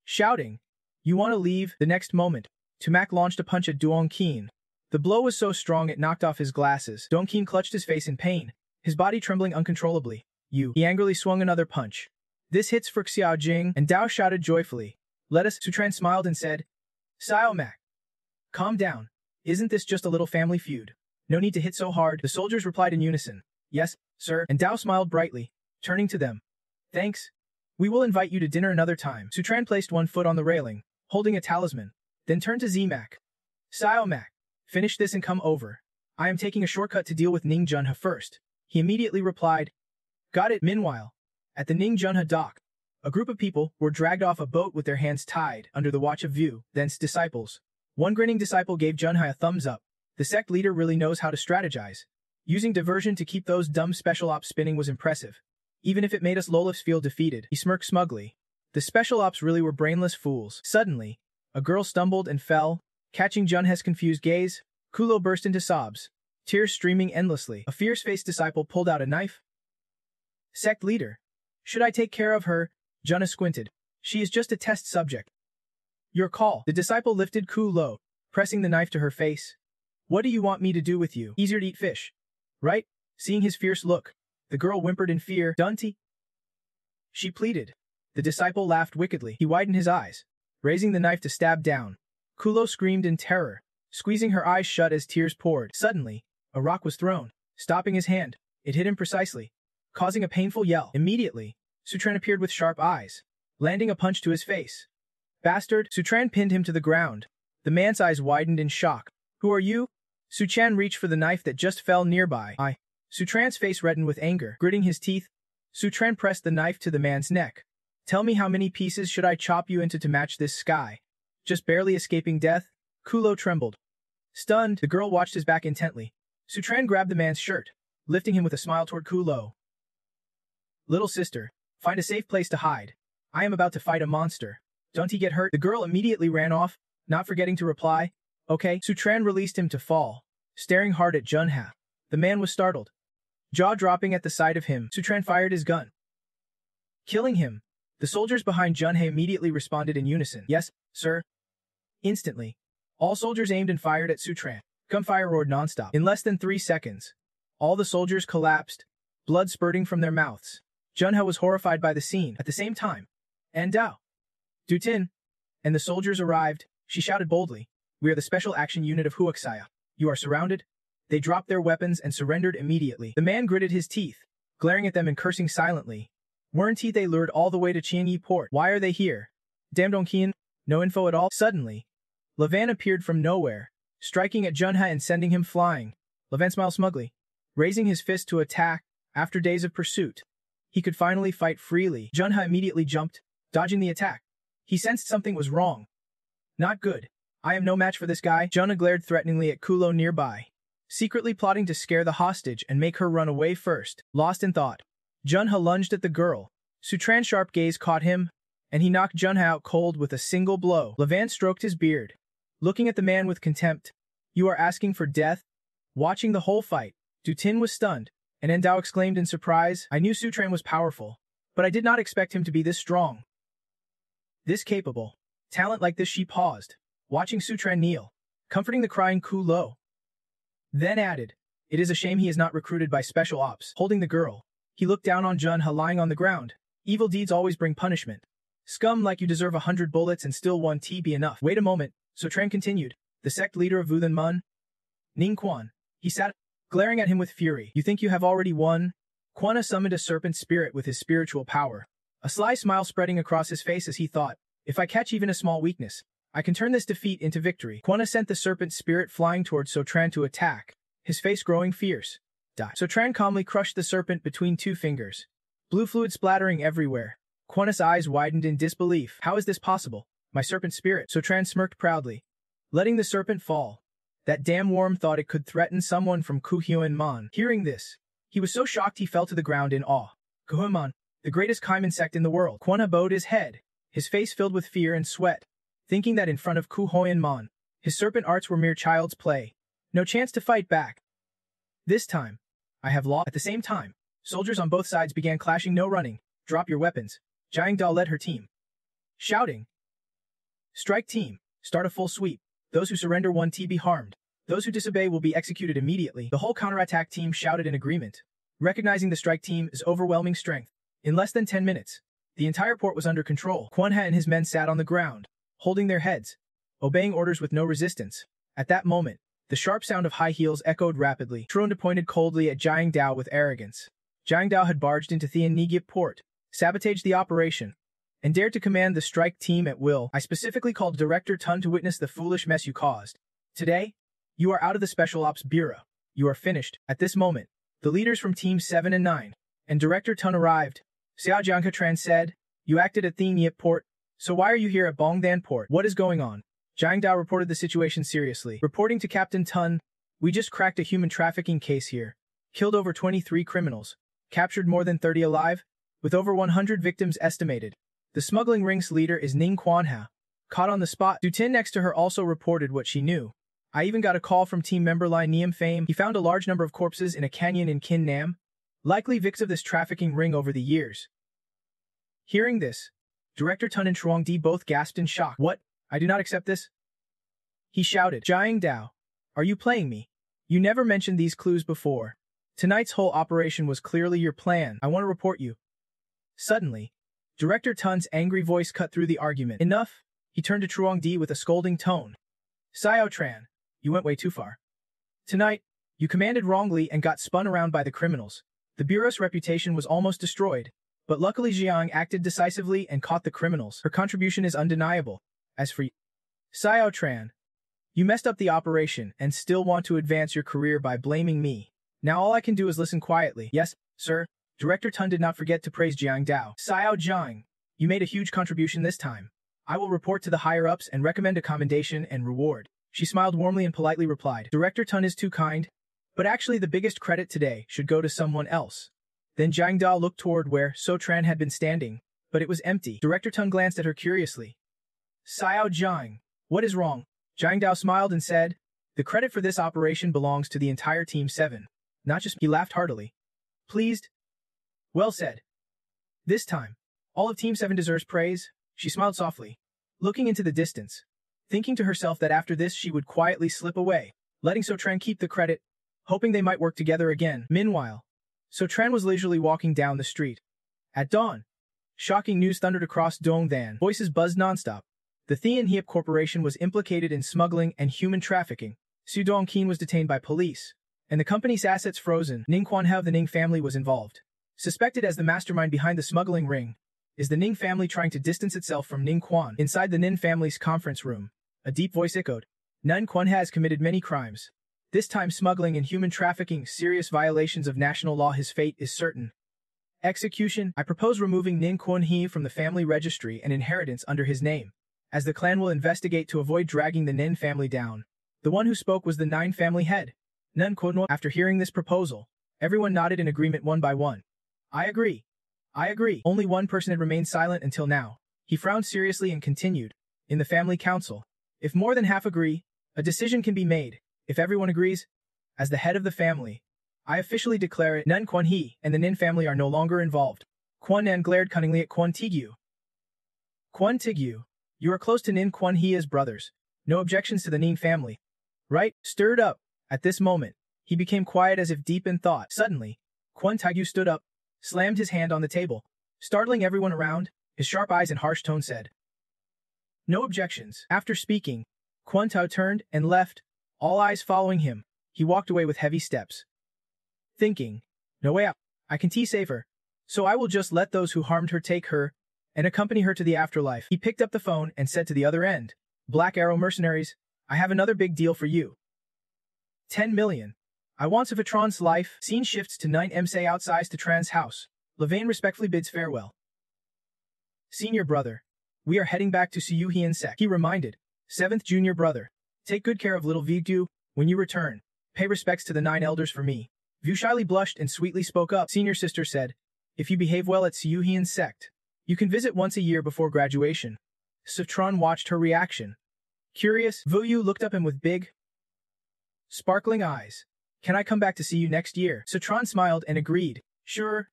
shouting, You want to leave? The next moment, Tumak launched a punch at Dong Qin. The blow was so strong it knocked off his glasses. Dong Qin clutched his face in pain, his body trembling uncontrollably. He angrily swung another punch. This hits for Xiao Jing, and Dao shouted joyfully. Let us. Sutran smiled and said, Xiao Mac. Calm down. Isn't this just a little family feud? No need to hit so hard. The soldiers replied in unison. Yes, sir. And Dao smiled brightly, turning to them. Thanks. We will invite you to dinner another time. Sutran placed one foot on the railing, holding a talisman, then turned to Zimac. Xiao Mac. Finish this and come over. I am taking a shortcut to deal with Ning Junha first. He immediately replied. Got it. Meanwhile, at the Ning Junha dock, a group of people were dragged off a boat with their hands tied under the watch of Vu, thence disciples. One grinning disciple gave Junhai a thumbs up. The sect leader really knows how to strategize. Using diversion to keep those dumb special ops spinning was impressive. Even if it made us Lolifs feel defeated, he smirked smugly. The special ops really were brainless fools. Suddenly, a girl stumbled and fell. Catching Junhai's confused gaze, Kulo burst into sobs, tears streaming endlessly. A fierce-faced disciple pulled out a knife. Sect leader. Should I take care of her? Junha squinted. She is just a test subject. Your call. The disciple lifted Kulo, pressing the knife to her face. What do you want me to do with you? Easier to eat fish. Right? Seeing his fierce look, the girl whimpered in fear. Dunty? She pleaded. The disciple laughed wickedly. He widened his eyes, raising the knife to stab down. Kulo screamed in terror, squeezing her eyes shut as tears poured. Suddenly, a rock was thrown, stopping his hand. It hit him precisely, causing a painful yell. Immediately, Sutran appeared with sharp eyes, landing a punch to his face. Bastard! Sutran pinned him to the ground. The man's eyes widened in shock. Who are you? Suchan reached for the knife that just fell nearby. Sutran's face reddened with anger. Gritting his teeth, Sutran pressed the knife to the man's neck. Tell me how many pieces should I chop you into to match this sky? Just barely escaping death? Kulo trembled. Stunned, the girl watched his back intently. Sutran grabbed the man's shirt, lifting him with a smile toward Kulo. Little sister, find a safe place to hide. I am about to fight a monster. Don't he get hurt? The girl immediately ran off, not forgetting to reply. Okay. Sutran released him to fall, staring hard at Junha. The man was startled. Jaw dropping at the sight of him, Sutran fired his gun, killing him. The soldiers behind Junha immediately responded in unison. Yes, sir. Instantly, all soldiers aimed and fired at Sutran. Gunfire roared nonstop. In less than 3 seconds, all the soldiers collapsed, blood spurting from their mouths. Junha was horrified by the scene. At the same time, and Dao, Dutin, and the soldiers arrived. She shouted boldly, We are the special action unit of Huaxia. You are surrounded. They dropped their weapons and surrendered immediately. The man gritted his teeth, glaring at them and cursing silently. Weren't they lured all the way to Chiangyi port? Why are they here? Damn Dongqian, no info at all? Suddenly, Levan appeared from nowhere, striking at Junha and sending him flying. Levan smiled smugly, raising his fist to attack. After days of pursuit, he could finally fight freely. Junha immediately jumped, dodging the attack. He sensed something was wrong. Not good. I am no match for this guy. Junha glared threateningly at Kulo nearby, secretly plotting to scare the hostage and make her run away first. Lost in thought, Junha lunged at the girl. Sutran's sharp gaze caught him, and he knocked Junha out cold with a single blow. Levant stroked his beard, looking at the man with contempt. You are asking for death? Watching the whole fight, Dutin was stunned, and Endao exclaimed in surprise, I knew Sutran was powerful, but I did not expect him to be this strong. This capable. Talent like this. She paused, watching Sutran kneel, comforting the crying Ku Lo. Then added, it is a shame he is not recruited by special ops. Holding the girl, he looked down on Junha lying on the ground. Evil deeds always bring punishment. Scum like you deserve 100 bullets and still 1 T be enough. Wait a moment, Sutran continued, the sect leader of Vuthan Mun? Ning Quan. He sat, glaring at him with fury. You think you have already won? Quanah summoned a serpent spirit with his spiritual power. A sly smile spreading across his face as he thought, if I catch even a small weakness, I can turn this defeat into victory. Quanah sent the serpent spirit flying towards Sotran to attack, his face growing fierce. Sotran calmly crushed the serpent between 2 fingers. Blue fluid splattering everywhere. Quanah's eyes widened in disbelief. How is this possible? My serpent spirit. Sotran smirked proudly, letting the serpent fall. That damn worm thought it could threaten someone from Kuhyuan Mon. Hearing this, he was so shocked he fell to the ground in awe. Kuhyuan Mon, the greatest chime insect in the world. Quanah bowed his head, his face filled with fear and sweat, thinking that in front of Kuhyuan Mon, his serpent arts were mere child's play. No chance to fight back. This time, I have lost. At the same time, soldiers on both sides began clashing. No running. Drop your weapons. Jiang Dao led her team, shouting, strike team, start a full sweep. Those who surrender 1 T be harmed. Those who disobey will be executed immediately. The whole counterattack team shouted in agreement, recognizing the strike team's overwhelming strength. In less than 10 minutes, the entire port was under control. Quanha and his men sat on the ground, holding their heads, obeying orders with no resistance. At that moment, the sharp sound of high heels echoed rapidly. Trond pointed coldly at Jiang Dao with arrogance. Jiang Dao had barged into Thian Nigip port, sabotaged the operation, and dared to command the strike team at will. I specifically called Director Tun to witness the foolish mess you caused. Today, you are out of the Special Ops Bureau. You are finished. At this moment, the leaders from Teams 7 and 9 and Director Tun arrived. Xiao Jiangkatran said, you acted at Thian Nigip port, so why are you here at Bongdan port? What is going on? Jiang Dao reported the situation seriously. Reporting to Captain Tun, we just cracked a human trafficking case here. Killed over 23 criminals. Captured more than 30 alive, with over 100 victims estimated. The smuggling ring's leader is Ning Quanha. Caught on the spot, Dutin next to her also reported what she knew. I even got a call from team member Lai Niam Fame. He found a large number of corpses in a canyon in Kin Nam, likely victims of this trafficking ring over the years. Hearing this, Director Tun and Chuang Di both gasped in shock. What? I do not accept this. He shouted, Jiang Dao, are you playing me? You never mentioned these clues before. Tonight's whole operation was clearly your plan. I want to report you. Suddenly, Director Tun's angry voice cut through the argument. Enough, he turned to Truong Di with a scolding tone. Xiao Tran, you went way too far. Tonight, you commanded wrongly and got spun around by the criminals. The Bureau's reputation was almost destroyed, but luckily Jiang acted decisively and caught the criminals. Her contribution is undeniable. As for you, Xiao Tran, you messed up the operation and still want to advance your career by blaming me. Now all I can do is listen quietly. Yes, sir. Director Tun did not forget to praise Jiang Dao. Xiao Jiang, you made a huge contribution this time. I will report to the higher-ups and recommend a commendation and reward. She smiled warmly and politely replied, Director Tun is too kind, but actually the biggest credit today should go to someone else. Then Jiang Dao looked toward where So Tran had been standing, but it was empty. Director Tun glanced at her curiously. Xiao Jiang, what is wrong? Jiang Dao smiled and said, the credit for this operation belongs to the entire Team 7. Not just me. He laughed heartily. Pleased? Well said. This time, all of Team 7 deserves praise. She smiled softly, looking into the distance, thinking to herself that after this she would quietly slip away, letting So Tran keep the credit, hoping they might work together again. Meanwhile, So Tran was leisurely walking down the street. At dawn, shocking news thundered across Dongdan. Voices buzzed nonstop. The Thian Hiep Corporation was implicated in smuggling and human trafficking. Su Dongqin was detained by police, and the company's assets frozen. Ning Quanha of the Ning family was involved. Suspected as the mastermind behind the smuggling ring, is the Ning family trying to distance itself from Ning Quan. Inside the Nin family's conference room, a deep voice echoed. Nin Quan has committed many crimes. This time smuggling and human trafficking, serious violations of national law. His fate is certain. Execution. I propose removing Ning Quan He from the family registry and inheritance under his name, as the clan will investigate to avoid dragging the Nin family down. The one who spoke was the Nine family head, Nun Quodno. After hearing this proposal, everyone nodded in agreement one by one. I agree. I agree. Only one person had remained silent until now. He frowned seriously and continued. In the family council, if more than half agree, a decision can be made. If everyone agrees, as the head of the family, I officially declare it Nun Quan He and the Nin family are no longer involved. Quan Nan glared cunningly at Quan Tigyu. Quan Tigyu, you are close to Nin Quan He as brothers. No objections to the Nin family. Right? Stirred up. At this moment, he became quiet as if deep in thought. Suddenly, Quan Tigyu stood up, slammed his hand on the table. Startling everyone around, his sharp eyes and harsh tone said, "No objections." After speaking, Quan Tao turned and left, all eyes following him. He walked away with heavy steps. Thinking, no way out, I can save her. So I will just let those who harmed her take her and accompany her to the afterlife. He picked up the phone and said to the other end, Black Arrow mercenaries, I have another big deal for you. 10 million. I want Savatron's life. Scene shifts to 9MC outside Statran's house. Levain respectfully bids farewell. Senior brother, we are heading back to Suyuhian Sec. He reminded, 7th junior brother, take good care of little Vigdu. When you return, pay respects to the 9 elders for me. Vu shyly blushed and sweetly spoke up. Senior sister said, if you behave well at Suyuhian sect, you can visit once a year before graduation. Satron watched her reaction. Curious, Vu Yu looked up him with big, sparkling eyes. Can I come back to see you next year? Satron smiled and agreed. Sure.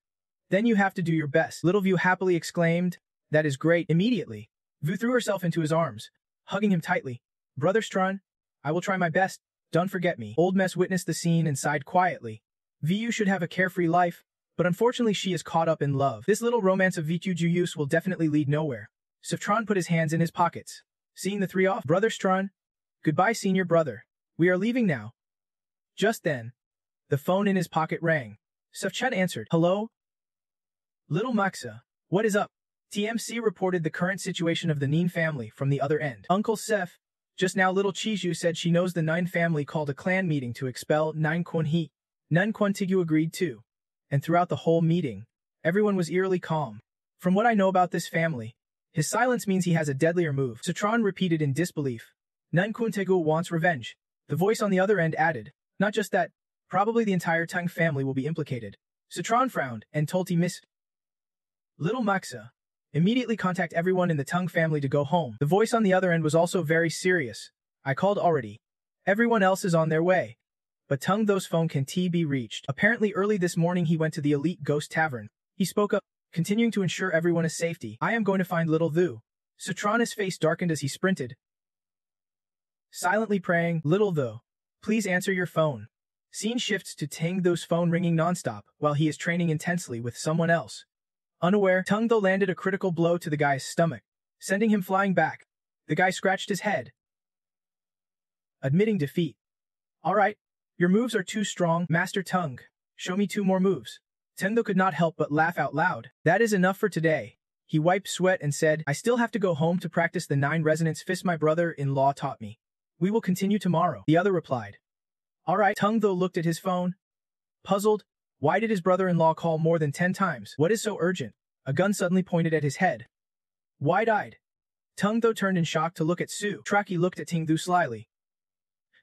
Then you have to do your best. Little Vu happily exclaimed, that is great. Immediately, Vu threw herself into his arms, hugging him tightly. Brother Strun, I will try my best. Don't forget me. Old Mess witnessed the scene and sighed quietly. Vu should have a carefree life, but unfortunately she is caught up in love. This little romance of Vitu Juyus will definitely lead nowhere. Satron put his hands in his pockets. Seeing the three off, Brother Strun, goodbye senior brother. We are leaving now. Just then, the phone in his pocket rang. Safchan answered. Hello? Little Maxa, what is up? TMC reported the current situation of the Nin family from the other end. Uncle Seth, just now little Chiju said she knows the Nine family called a clan meeting to expel Nine Quan He. None Quan Tigu agreed too. And throughout the whole meeting, everyone was eerily calm. From what I know about this family, his silence means he has a deadlier move. Satron repeated in disbelief. None Quan Tigu wants revenge. The voice on the other end added, not just that, probably the entire Tang family will be implicated. Satron frowned and told Miss Little Maxa, immediately contact everyone in the Tang family to go home. The voice on the other end was also very serious. I called already. Everyone else is on their way. But Tung Tho's phone can be reached. Apparently early this morning he went to the Elite Ghost Tavern. He spoke up, continuing to ensure everyone is safety. I am going to find little Thu. Satron's face darkened as he sprinted. Silently praying, little Thu, please answer your phone. Scene shifts to Tang Tho's phone ringing nonstop while he is training intensely with someone else. Unaware, Tung Tho landed a critical blow to the guy's stomach, sending him flying back. The guy scratched his head, admitting defeat. Alright, your moves are too strong, Master Tung. Show me 2 more moves. Tung Tho could not help but laugh out loud. That is enough for today. He wiped sweat and said, I still have to go home to practice the 9 resonance fists my brother-in-law taught me. We will continue tomorrow. The other replied. Alright. Tung Tho looked at his phone. Puzzled, why did his brother-in-law call more than 10 times? What is so urgent? A gun suddenly pointed at his head. Wide-eyed, Tung Tho turned in shock to look at Su. Traki looked at Ting Thu slyly.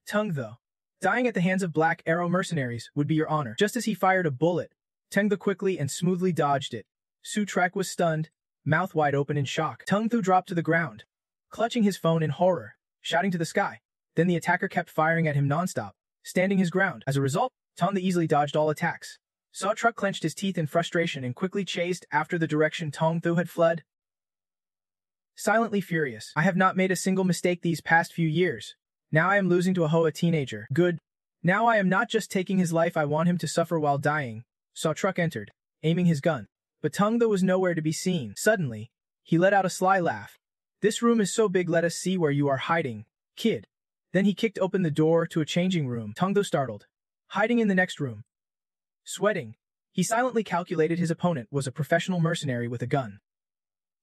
Tung Tho, dying at the hands of Black Arrow mercenaries would be your honor. Just as he fired a bullet, Tung Tho quickly and smoothly dodged it. Su Trak was stunned, mouth wide open in shock. Tung Tho dropped to the ground, clutching his phone in horror, shouting to the sky. Then the attacker kept firing at him nonstop, standing his ground. As a result, Tung Tho easily dodged all attacks. Saw Truck clenched his teeth in frustration and quickly chased after the direction Tung Tho had fled. Silently furious. I have not made a single mistake these past few years. Now I am losing to a Hoa teenager. Good. Now I am not just taking his life, I want him to suffer while dying. Saw Truck entered, aiming his gun. But Tung Tho was nowhere to be seen. Suddenly, he let out a sly laugh. This room is so big, let us see where you are hiding, kid. Then he kicked open the door to a changing room. Tung Tho startled. Hiding in the next room. Sweating, he silently calculated his opponent was a professional mercenary with a gun.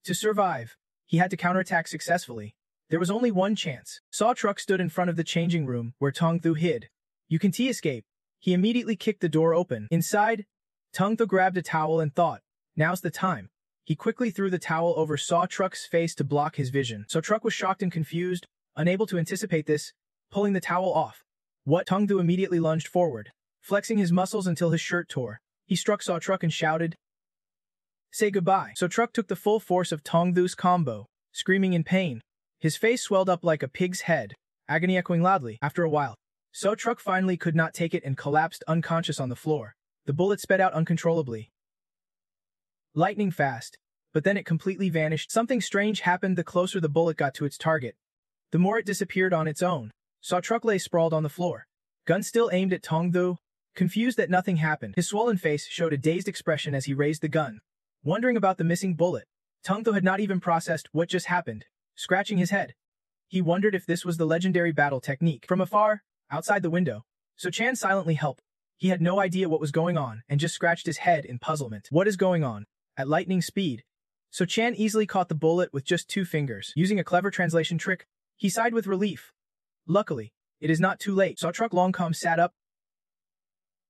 To survive, he had to counterattack successfully. There was only one chance. Saw Truck stood in front of the changing room where Tung Tho hid. You can escape. He immediately kicked the door open. Inside, Tung Tho grabbed a towel and thought, now's the time. He quickly threw the towel over Saw Truck's face to block his vision. Saw Truck was shocked and confused, unable to anticipate this, pulling the towel off. What? Tung Tho immediately lunged forward, flexing his muscles until his shirt tore. He struck Saw Truck and shouted, Say goodbye. So Truck took the full force of Tong Thu's combo, screaming in pain. His face swelled up like a pig's head, agony echoing loudly. After a while, So Truck finally could not take it and collapsed unconscious on the floor. The bullet sped out uncontrollably, lightning fast, but then it completely vanished. Something strange happened the closer the bullet got to its target. The more it disappeared on its own. So Truck lay sprawled on the floor, gun still aimed at Tong Thu, confused that nothing happened. His swollen face showed a dazed expression as he raised the gun, wondering about the missing bullet. Tong Thu had not even processed what just happened, scratching his head. He wondered if this was the legendary battle technique. From afar, outside the window, So Chan silently helped. He had no idea what was going on and just scratched his head in puzzlement. What is going on? At lightning speed. So Chan easily caught the bullet with just 2 fingers. Using a clever translation trick, he sighed with relief. Luckily, it is not too late. So Truck Longcom sat up,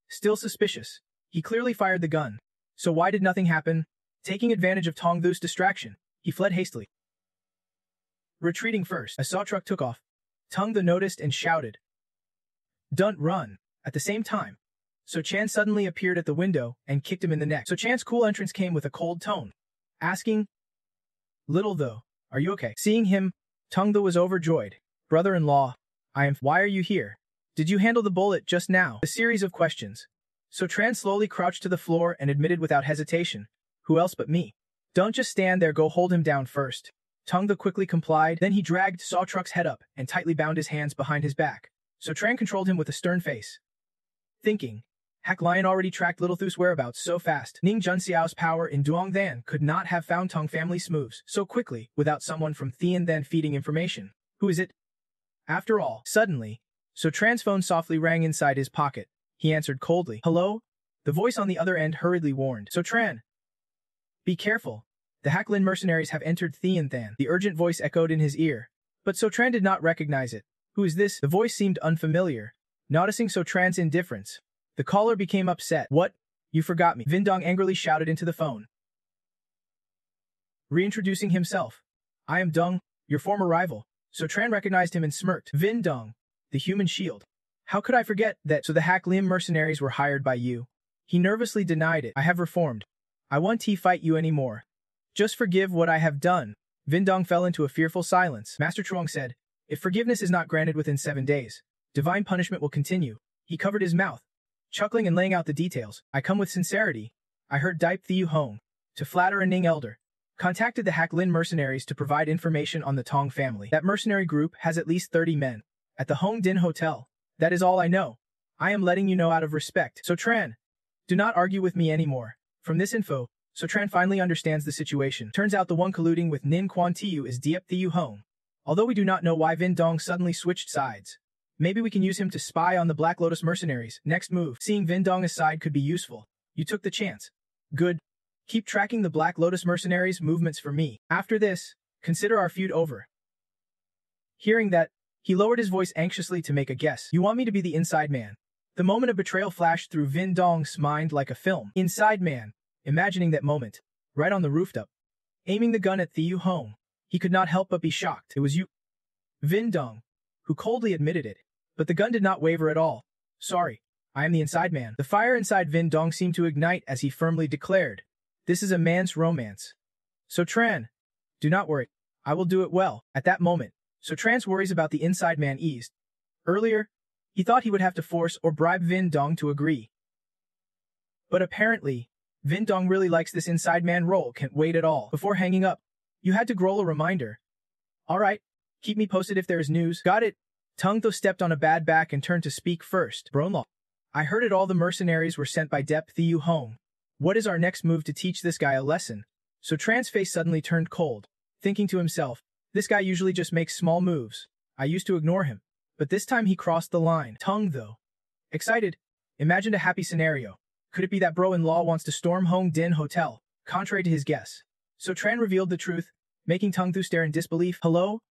still suspicious. He clearly fired the gun. So why did nothing happen? Taking advantage of Tong Thu's distraction, he fled hastily, retreating first. As So Truck took off, Tong Thu noticed and shouted, "Don't run!" At the same time, So Chan suddenly appeared at the window and kicked him in the neck. So Chan's cool entrance came with a cold tone, asking, "Little Tho, are you okay?" Seeing him, Tong Thu was overjoyed. "Brother-in-law, why are you here? Did you handle the bullet just now?" A series of questions. So Tran slowly crouched to the floor and admitted without hesitation, "Who else but me?" "Don't just stand there, go hold him down first." Tong Thu quickly complied, then he dragged So Truck's head up and tightly bound his hands behind his back. So Tran controlled him with a stern face, thinking, Hack Lion already tracked Little Thu's whereabouts so fast. Ning Junxiao's power in Duong Than could not have found Tong family's moves so quickly without someone from Thien Than feeding information. Who is it? After all, suddenly, So Tran's phone softly rang inside his pocket. He answered coldly. "Hello?" The voice on the other end hurriedly warned. "So Tran, be careful. The Hack Lin mercenaries have entered Thien Than." The urgent voice echoed in his ear, but So Tran did not recognize it. "Who is this?" The voice seemed unfamiliar. Noticing So Tran's indifference, the caller became upset. "What? You forgot me." Vin Dong angrily shouted into the phone, reintroducing himself. "I am Dong, your former rival." So Tran recognized him and smirked. "Vin Dong, the human shield. How could I forget that?" "So the Hack Lim mercenaries were hired by you?" He nervously denied it. "I have reformed. I won't fight you anymore. Just forgive what I have done." Vin Dong fell into a fearful silence. Master Chuang said, "If forgiveness is not granted within 7 days, divine punishment will continue." He covered his mouth, chuckling and laying out the details. "I come with sincerity. I heard Dipe Thiu Hong, to flatter a Ning elder, contacted the Hack Lin mercenaries to provide information on the Tong family. That mercenary group has at least 30 men, at the Hong Din Hotel. That is all I know. I am letting you know out of respect." So Tran, do not argue with me anymore. From this info, So Tran finally understands the situation. Turns out the one colluding with Nin Quan Tiu is Diep Thiu Hong. Although we do not know why Vin Dong suddenly switched sides, maybe we can use him to spy on the Black Lotus mercenaries. Next move, seeing Vin Dong aside could be useful. You took the chance. Good. Keep tracking the Black Lotus mercenaries' movements for me. After this, consider our feud over. Hearing that, he lowered his voice anxiously to make a guess. "You want me to be the inside man?" The moment of betrayal flashed through Vin Dong's mind like a film. Inside man. Imagining that moment, right on the rooftop, aiming the gun at Thiu Hong, he could not help but be shocked. "It was you, Vin Dong," who coldly admitted it. But the gun did not waver at all. "Sorry, I am the inside man." The fire inside Vin Dong seemed to ignite as he firmly declared, "This is a man's romance. So Tran, do not worry. I will do it well." At that moment, So Tran's worries about the inside man eased. Earlier, he thought he would have to force or bribe Vin Dong to agree. But apparently, Vin Dong really likes this inside man role, can't wait at all. Before hanging up, you had to growl a reminder. "Alright, keep me posted if there is news." "Got it." Tung Tho stepped on a bad back and turned to speak first. "Bronlaw, I heard it all, the mercenaries were sent by Dep Thiu Hong. What is our next move to teach this guy a lesson?" So Tran's face suddenly turned cold, thinking to himself, this guy usually just makes small moves. I used to ignore him, but this time he crossed the line. Tung Tho, excited, imagined a happy scenario. Could it be that bro-in-law wants to storm Hong Din Hotel, contrary to his guess? So Tran revealed the truth, making Tung Thu stare in disbelief. "Hello?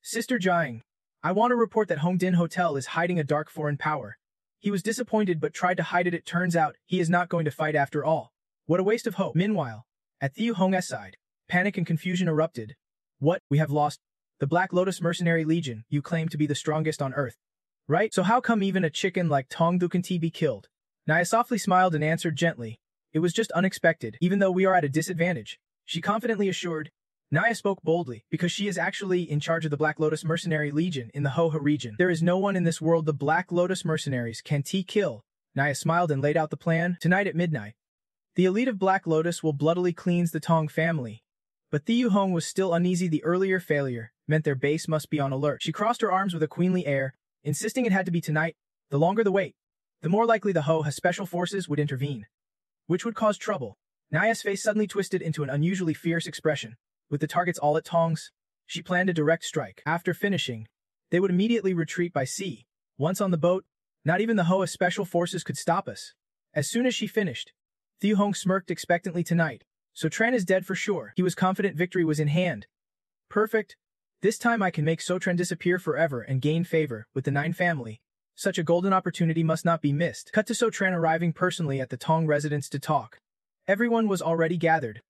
Sister Jiang, I want to report that Hong Din Hotel is hiding a dark foreign power." He was disappointed but tried to hide it. It turns out, he is not going to fight after all. What a waste of hope. Meanwhile, at Thiu Hong's side, panic and confusion erupted. "What? We have lost the Black Lotus Mercenary Legion. You claim to be the strongest on Earth, right? So how come even a chicken like Tong Thu can be killed?" Naya softly smiled and answered gently, It was just unexpected, even though we are at a disadvantage, she confidently assured. Naya spoke boldly, because she is actually in charge of the Black Lotus Mercenary Legion in the Hoha region. There is no one in this world the Black Lotus Mercenaries can kill. Naya smiled and laid out the plan. Tonight at midnight, the elite of Black Lotus will bloodily cleanse the Tong family. But Thieu Hong was still uneasy. The earlier failure meant their base must be on alert. She crossed her arms with a queenly air, insisting it had to be tonight. The longer the wait, the more likely the Hoha special forces would intervene, which would cause trouble. Naya's face suddenly twisted into an unusually fierce expression. With the targets all at Tongs, she planned a direct strike. After finishing, they would immediately retreat by sea. Once on the boat, not even the Hoa special forces could stop us. As soon as she finished, Thieu Hong smirked expectantly. Tonight, So Tran is dead for sure. He was confident victory was in hand. Perfect. This time I can make So Tran disappear forever and gain favor with the Nine family. Such a golden opportunity must not be missed. Cut to So Tran arriving personally at the Tong residence to talk. Everyone was already gathered.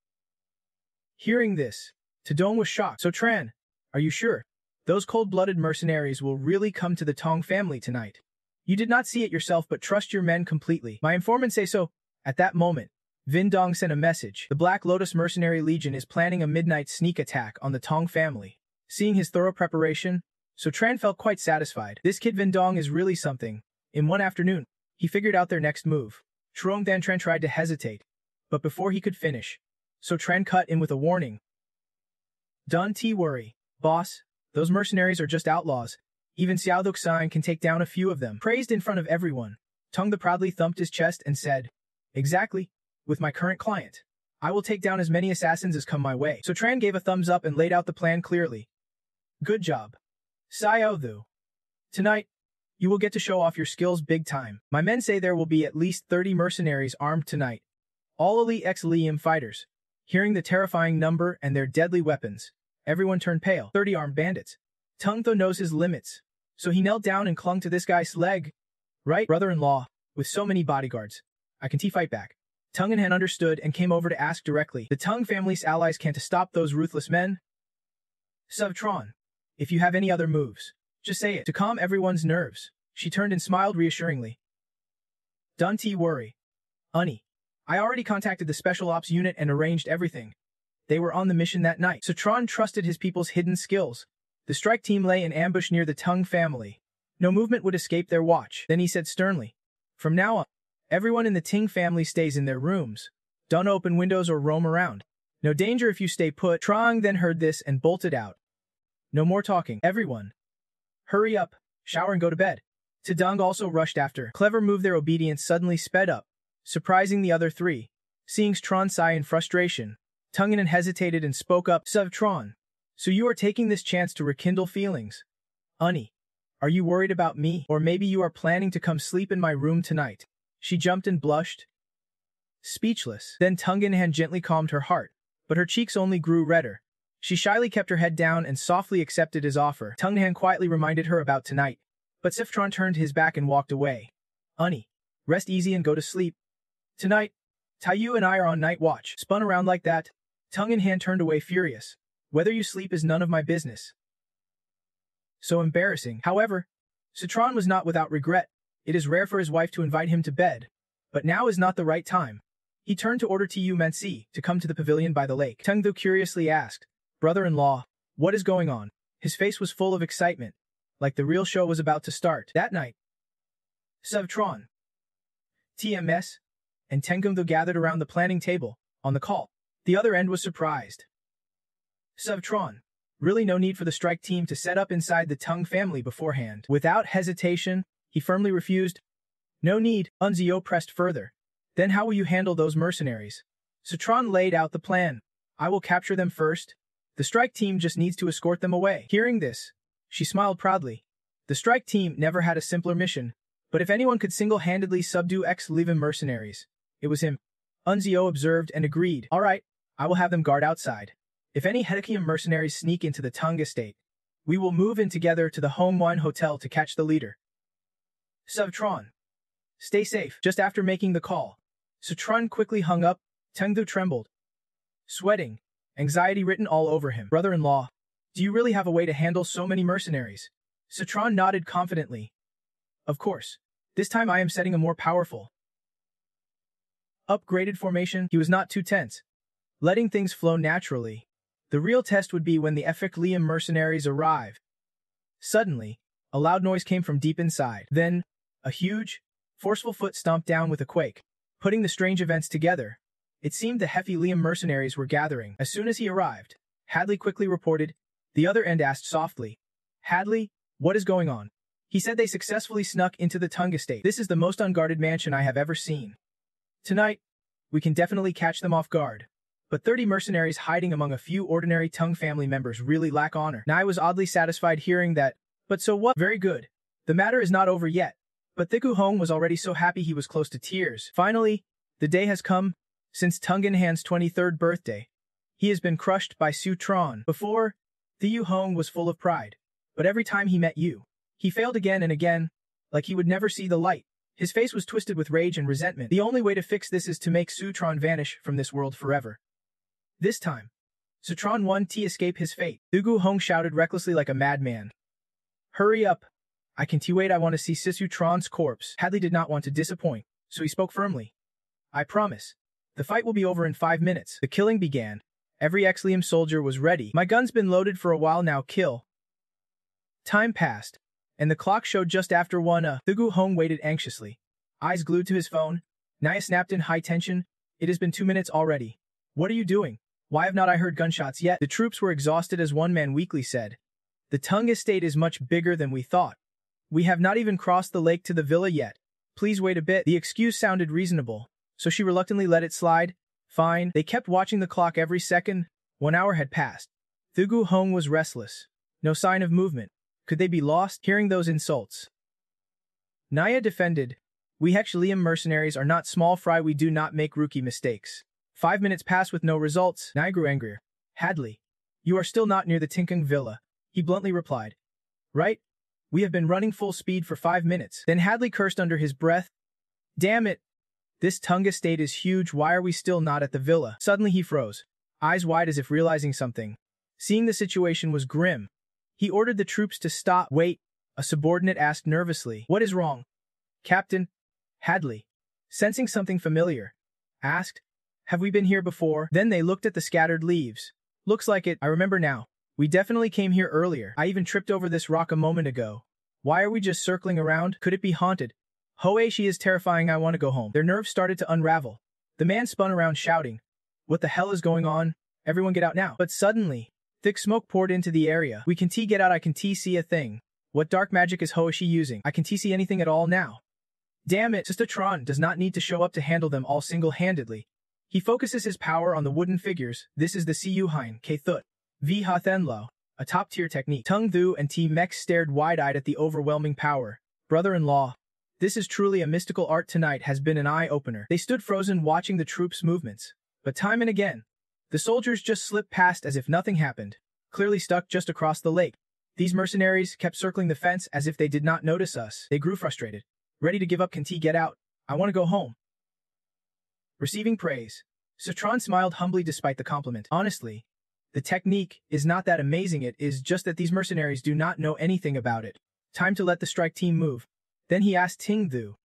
Hearing this, Tadong was shocked. So Tran, are you sure? Those cold-blooded mercenaries will really come to the Tong family tonight. You did not see it yourself, but trust your men completely. My informants say so. At that moment, Vin Dong sent a message. The Black Lotus Mercenary Legion is planning a midnight sneak attack on the Tong family. Seeing his thorough preparation, So Tran felt quite satisfied. This kid Vin Dong is really something. In one afternoon, he figured out their next move. Truong Dan Tran tried to hesitate, but before he could finish, So Tran cut in with a warning. Don't worry, boss. Those mercenaries are just outlaws. Even Xiao Duxian can take down a few of them. Praised in front of everyone, Tung the proudly thumped his chest and said, Exactly. With my current client, I will take down as many assassins as come my way. So Tran gave a thumbs up and laid out the plan clearly. Good job. Xiao Thu. Tonight, you will get to show off your skills big time. My men say there will be at least 30 mercenaries armed tonight. All elite ex-Liam fighters. Hearing the terrifying number and their deadly weapons, everyone turned pale. 30 armed bandits. Tung Tho knows his limits, so he knelt down and clung to this guy's leg. Right, brother-in-law, with so many bodyguards, I can fight back. Tung and Han understood and came over to ask directly. The Tung family's allies can't stop those ruthless men? Tron, if you have any other moves, just say it. To calm everyone's nerves, she turned and smiled reassuringly. Don't worry. Honey, I already contacted the Special Ops unit and arranged everything. They were on the mission that night. So Tron trusted his people's hidden skills. The strike team lay in ambush near the Tung family. No movement would escape their watch. Then he said sternly, From now on, everyone in the Ting family stays in their rooms. Don't open windows or roam around. No danger if you stay put. Trong then heard this and bolted out. No more talking. Everyone, hurry up, shower and go to bed. Tadong also rushed after. Clever move. Their obedience suddenly sped up, surprising the other three. Seeing Tron sigh in frustration, Tungin hesitated and spoke up. Tron, so you are taking this chance to rekindle feelings? Honey, are you worried about me? Or maybe you are planning to come sleep in my room tonight? She jumped and blushed. Speechless. Then Tungin Han gently calmed her heart, but her cheeks only grew redder. She shyly kept her head down and softly accepted his offer. Tungin Han quietly reminded her about tonight, but Tron turned his back and walked away. Honey, rest easy and go to sleep. Tonight, Taiyu and I are on night watch. Spun around like that, Tungin Han turned away furious. Whether you sleep is none of my business. So embarrassing. However, Citron was not without regret. It is rare for his wife to invite him to bed, but now is not the right time. He turned to order Tiu Mansi to come to the pavilion by the lake. Teng Thu curiously asked, Brother-in-law, what is going on? His face was full of excitement, like the real show was about to start. That night, Tron, TMS, and Tengum Thu gathered around the planning table. On the call, the other end was surprised. Tron, really no need for the strike team to set up inside the Tung family beforehand. Without hesitation, he firmly refused. No need. Unzio pressed further. Then how will you handle those mercenaries? Tron laid out the plan. I will capture them first. The strike team just needs to escort them away. Hearing this, she smiled proudly. The strike team never had a simpler mission, but if anyone could single-handedly subdue ex-Levin mercenaries, it was him. Unzio observed and agreed. All right, I will have them guard outside. If any Hedekium mercenaries sneak into the Tung estate, we will move in together to the Home Wine Hotel to catch the leader. Tron, stay safe. Just after making the call, Tron quickly hung up. Teng Thu trembled, sweating, anxiety written all over him. Brother-in-law, do you really have a way to handle so many mercenaries? Tron nodded confidently. Of course. This time I am setting a more powerful. upgraded formation, he was not too tense, letting things flow naturally. The real test would be when the Liam mercenaries arrive. Suddenly, a loud noise came from deep inside. Then, a huge, forceful foot stomped down with a quake, putting the strange events together. It seemed the Liam mercenaries were gathering. As soon as he arrived, Hadley quickly reported. The other end asked softly, "Hadley, what is going on?" He said they successfully snuck into the Tung estate. "This is the most unguarded mansion I have ever seen. Tonight, we can definitely catch them off guard. But 30 mercenaries hiding among a few ordinary Tung family members really lack honor." Nai was oddly satisfied hearing that. "But so what? Very good. The matter is not over yet." But Thiku Hong was already so happy he was close to tears. Finally, the day has come. Since Tungan Han's 23rd birthday, he has been crushed by Su Tron. Before, Thiu Hong was full of pride. But every time he met you, he failed again and again, like he would never see the light. His face was twisted with rage and resentment. The only way to fix this is to make Su Tron vanish from this world forever. This time, Su Tron won to escape his fate. Thiu Hong shouted recklessly like a madman. "Hurry up. I can't wait, I want to see Sisu Tron's corpse." Hadley did not want to disappoint, so he spoke firmly. "I promise. The fight will be over in 5 minutes." The killing began. Every Liam soldier was ready. "My gun's been loaded for a while now, kill." Time passed, and the clock showed just after 1. Thiu Hong waited anxiously, eyes glued to his phone. Naya snapped in high tension. "It has been 2 minutes already. What are you doing? Why have not I heard gunshots yet?" The troops were exhausted as one man weakly said. "The Tung estate is much bigger than we thought. We have not even crossed the lake to the villa yet. Please wait a bit." The excuse sounded reasonable, so she reluctantly let it slide. Fine. They kept watching the clock every second. 1 hour had passed. Thiu Hong was restless. No sign of movement. Could they be lost? Hearing those insults, Naya defended. "We Liam mercenaries are not small fry, we do not make rookie mistakes." 5 minutes passed with no results. Naya grew angrier. "Hadley, you are still not near the Tinkung villa," he bluntly replied. "Right? We have been running full speed for 5 minutes. Then Hadley cursed under his breath. "Damn it! This Tung estate is huge, why are we still not at the villa?" Suddenly he froze, eyes wide as if realizing something. Seeing the situation was grim, he ordered the troops to stop. "Wait," a subordinate asked nervously. "What is wrong?" "Captain," Hadley, sensing something familiar, asked, "have we been here before?" Then they looked at the scattered leaves. "Looks like it, I remember now. We definitely came here earlier. I even tripped over this rock a moment ago. Why are we just circling around? Could it be haunted? Hoei, she is terrifying, I want to go home." Their nerves started to unravel. The man spun around shouting, "What the hell is going on? Everyone get out now." But suddenly, thick smoke poured into the area. "We can get out, I can see a thing. What dark magic is Hoei using? I can see anything at all now. Damn it, Sister Tron does not need to show up to handle them all single-handedly." He focuses his power on the wooden figures. This is the Siu Hein K Thut V Ha Thenlo, a top-tier technique. Tung Thu and T Mex stared wide-eyed at the overwhelming power. "Brother-in-law, this is truly a mystical art. Tonight has been an eye-opener." They stood frozen watching the troops' movements. But time and again, the soldiers just slipped past as if nothing happened, clearly stuck just across the lake. These mercenaries kept circling the fence as if they did not notice us. They grew frustrated, ready to give up. "Can T get out? I want to go home." Receiving praise, Citron smiled humbly despite the compliment. "Honestly, the technique is not that amazing, it is just that these mercenaries do not know anything about it. Time to let the strike team move." Then he asked Ting Thu.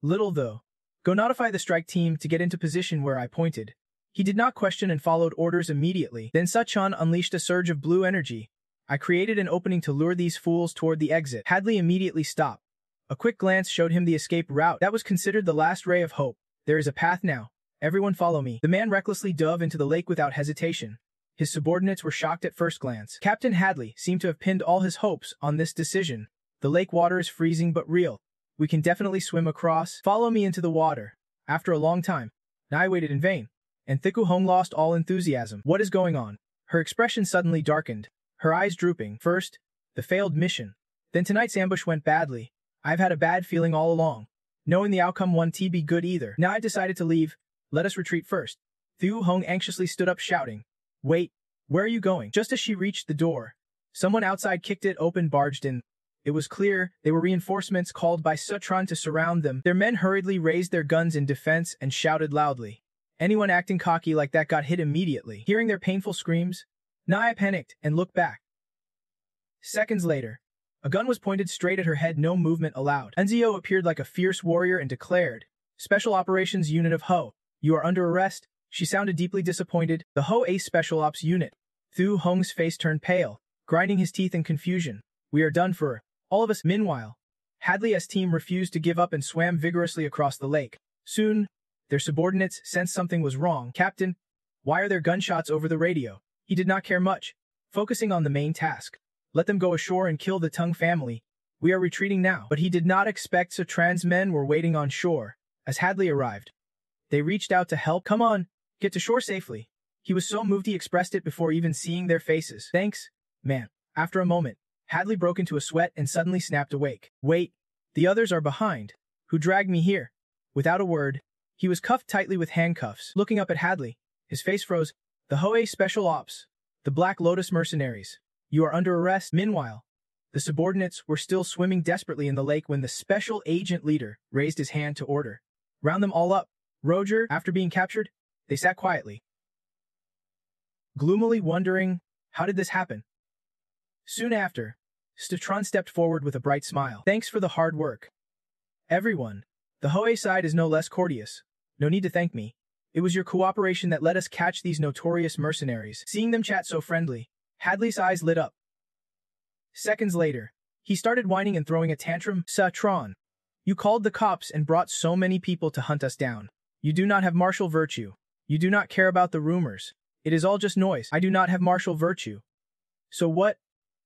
"Little though, go notify the strike team to get into position where I pointed." He did not question and followed orders immediately. Then Suchan unleashed a surge of blue energy. "I created an opening to lure these fools toward the exit." Hadley immediately stopped. A quick glance showed him the escape route. That was considered the last ray of hope. "There is a path now. Everyone follow me." The man recklessly dove into the lake without hesitation. His subordinates were shocked at first glance. Captain Hadley seemed to have pinned all his hopes on this decision. "The lake water is freezing but real. We can definitely swim across. Follow me into the water." After a long time, Nai waited in vain, and Thiku Hong lost all enthusiasm. "What is going on?" Her expression suddenly darkened, her eyes drooping. "First, the failed mission. Then tonight's ambush went badly. I've had a bad feeling all along. Knowing the outcome won't be good either. Now I've decided to leave. Let us retreat first." Thiu Hong anxiously stood up shouting, "Wait, where are you going?" Just as she reached the door, someone outside kicked it open, barged in. It was clear they were reinforcements called by Sutron to surround them. Their men hurriedly raised their guns in defense and shouted loudly. Anyone acting cocky like that got hit immediately. Hearing their painful screams, Naya panicked and looked back. Seconds later, a gun was pointed straight at her head, no movement allowed. Enzio appeared like a fierce warrior and declared, Special Operations Unit of Ho. You are under arrest. She sounded deeply disappointed. The Ho A Special Ops Unit. Thu Hong's face turned pale, grinding his teeth in confusion. We are done for. All of us. Meanwhile, Hadley's team refused to give up and swam vigorously across the lake. Soon, their subordinates sensed something was wrong. Captain, why are there gunshots over the radio? He did not care much, focusing on the main task. Let them go ashore and kill the Tung family. We are retreating now. But he did not expect Sitran's men were waiting on shore. As Hadley arrived, they reached out to help. Come on, get to shore safely. He was so moved he expressed it before even seeing their faces. Thanks, man. After a moment, Hadley broke into a sweat and suddenly snapped awake. Wait, the others are behind. Who dragged me here? Without a word, he was cuffed tightly with handcuffs. Looking up at Hadley, his face froze. The Hoei Special Ops, the Black Lotus mercenaries. You are under arrest. Meanwhile, the subordinates were still swimming desperately in the lake when the special agent leader raised his hand to order. Round them all up. Roger, after being captured, they sat quietly, gloomily wondering, how did this happen? Soon after, Sitran stepped forward with a bright smile. Thanks for the hard work. Everyone, the Hoei side is no less courteous. No need to thank me. It was your cooperation that let us catch these notorious mercenaries. Seeing them chat so friendly, Hadley's eyes lit up. Seconds later, he started whining and throwing a tantrum. Sitran, you called the cops and brought so many people to hunt us down. You do not have martial virtue. You do not care about the rumors. It is all just noise. I do not have martial virtue. So what?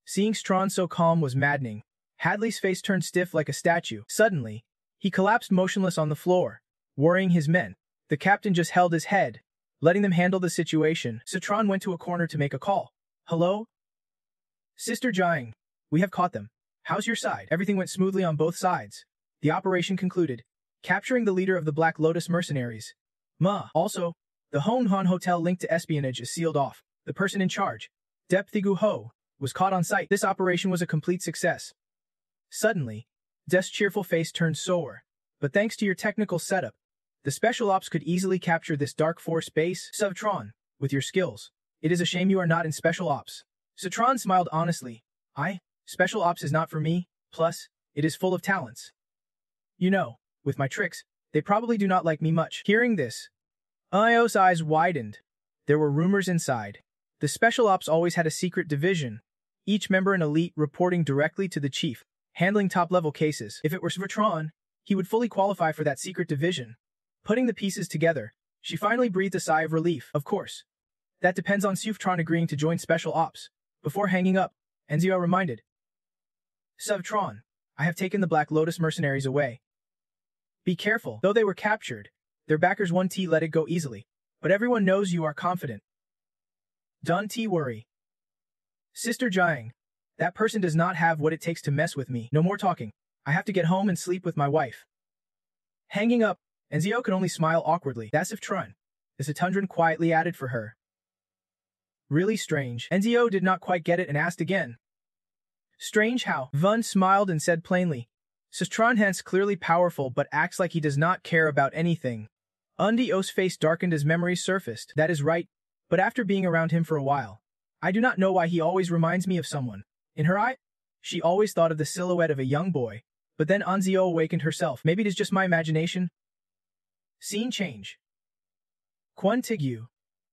Seeing Sitran so calm was maddening. Hadley's face turned stiff like a statue. Suddenly, he collapsed motionless on the floor, worrying his men. The captain just held his head, letting them handle the situation. Sitran went to a corner to make a call. Hello? Sister Jiang, we have caught them. How's your side? Everything went smoothly on both sides. The operation concluded, capturing the leader of the Black Lotus mercenaries. Also, the Hong Han Hotel linked to espionage is sealed off. The person in charge, Dep Thigu Ho, was caught on site. This operation was a complete success. Suddenly, Dep's cheerful face turned sour. But thanks to your technical setup, the Special Ops could easily capture this dark force base. Sitran, with your skills, it is a shame you are not in Special Ops. Sitran smiled honestly. Special Ops is not for me, plus, it is full of talents. You know, with my tricks, they probably do not like me much. Hearing this, Io's eyes widened. There were rumors inside. The Special Ops always had a secret division, each member an elite reporting directly to the chief, handling top-level cases. If it were Sitran, he would fully qualify for that secret division. Putting the pieces together, she finally breathed a sigh of relief. Of course, that depends on Sitran agreeing to join Special Ops. Before hanging up, Enzio reminded, Sitran, I have taken the Black Lotus mercenaries away. Be careful. Though they were captured, their backers 1T let it go easily. But everyone knows you are confident. Don't worry. Sister Jiang, that person does not have what it takes to mess with me. No more talking. I have to get home and sleep with my wife. Hanging up, Enzio could only smile awkwardly. That's Sitran. The Satundran quietly added for her. Really strange. Enzio did not quite get it and asked again. Strange how? Vun smiled and said plainly. Sitran hence clearly powerful but acts like he does not care about anything. Undio's face darkened as memories surfaced. That is right, but after being around him for a while, I do not know why he always reminds me of someone. In her eye, she always thought of the silhouette of a young boy, but then Anzio awakened herself. Maybe it is just my imagination. Scene change. Quan Tigyu,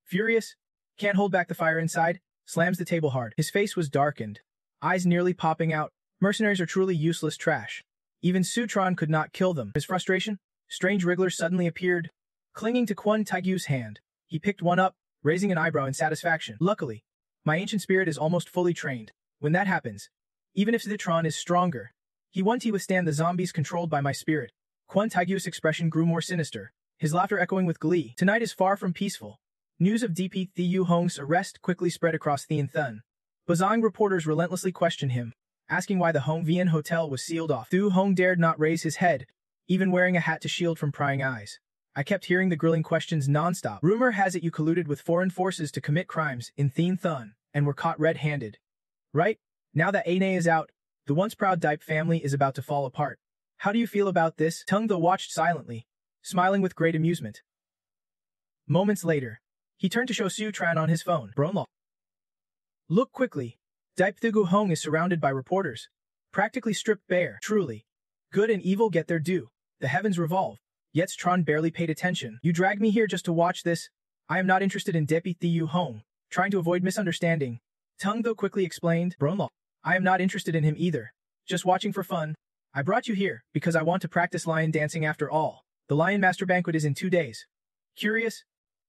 furious, can't hold back the fire inside, slams the table hard. His face was darkened, eyes nearly popping out. Mercenaries are truly useless trash. Even Sitran could not kill them. His frustration? Strange wrigglers suddenly appeared, clinging to Quan Tigyu's hand. He picked one up, raising an eyebrow in satisfaction. Luckily, my ancient spirit is almost fully trained. When that happens, even if Sitran is stronger, he won't withstand the zombies controlled by my spirit. Quan Tigyu's expression grew more sinister, his laughter echoing with glee. Tonight is far from peaceful. News of DP Thieu Hong's arrest quickly spread across Thien Thun. Bazang reporters relentlessly questioned him, asking why the Hong Vien Hotel was sealed off. Thieu Hong dared not raise his head, even wearing a hat to shield from prying eyes. I kept hearing the grilling questions non-stop. Rumor has it you colluded with foreign forces to commit crimes in Thien Thun and were caught red-handed. Right? Now that Ane is out, the once proud Dipe family is about to fall apart. How do you feel about this? Tung Tho watched silently, smiling with great amusement. Moments later, he turned to show Sitran on his phone. Bronlo. Look quickly. Dipe Thigu Hong is surrounded by reporters, practically stripped bare. Truly, good and evil get their due. The heavens revolve. Yet Tron barely paid attention. You dragged me here just to watch this. I am not interested in Depi Thieu Hong. Trying to avoid misunderstanding, Tung Tho quickly explained, Bronlo, I am not interested in him either. Just watching for fun. I brought you here because I want to practice lion dancing after all. The Lion Master Banquet is in 2 days. Curious?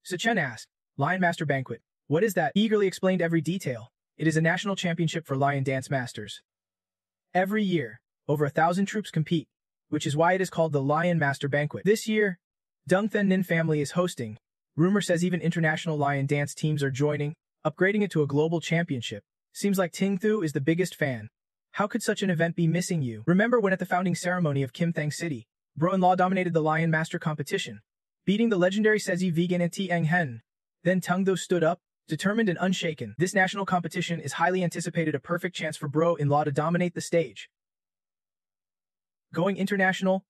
Sechen asked. Lion Master Banquet. What is that? He eagerly explained every detail. It is a national championship for lion dance masters. Every year, over 1,000 troops compete, which is why it is called the Lion Master Banquet. This year, Dung Then Nin family is hosting. Rumor says even international lion dance teams are joining, upgrading it to a global championship. Seems like Ting Thu is the biggest fan. How could such an event be missing you? Remember when at the founding ceremony of Kim Thang City, Bro-in-law dominated the Lion Master competition, beating the legendary Sezi Vegan and Tiang Hen. Then Tung Tho stood up, determined and unshaken. This national competition is highly anticipated, a perfect chance for Bro-in-law to dominate the stage. Going international?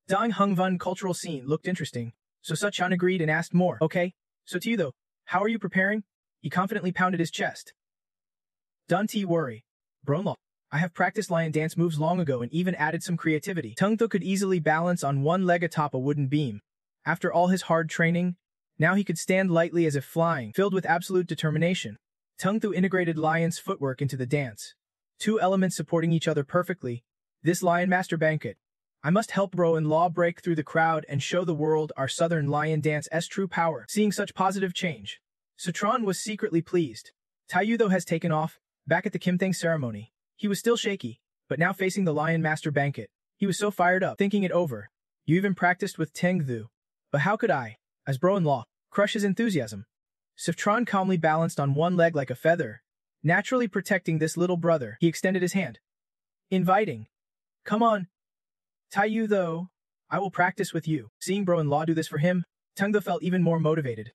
Dang Hung Vun cultural scene looked interesting, so Suchan agreed and asked more. Okay, so to you though, how are you preparing? He confidently pounded his chest. Don't worry. Bro-in-law, I have practiced lion dance moves long ago and even added some creativity. Tung Tho could easily balance on one leg atop a wooden beam. After all his hard training, now he could stand lightly as if flying, filled with absolute determination. Tung Tho integrated lion's footwork into the dance. 2 elements supporting each other perfectly. This Lion Master Banquet. I must help Bro-in-law break through the crowd and show the world our southern lion dance's true power. Seeing such positive change, Sutron was secretly pleased. Taiyu though has taken off. Back at the Kim Thang ceremony, he was still shaky, but now facing the Lion Master Banquet, he was so fired up, thinking it over. You even practiced with Teng Thu. But how could I, as Bro-in-law, crush his enthusiasm? Sutron calmly balanced on one leg like a feather. Naturally protecting this little brother, he extended his hand. Inviting. Come on. Taiyu though, I will practice with you. Seeing Bro-in-law do this for him, Tung Tho felt even more motivated.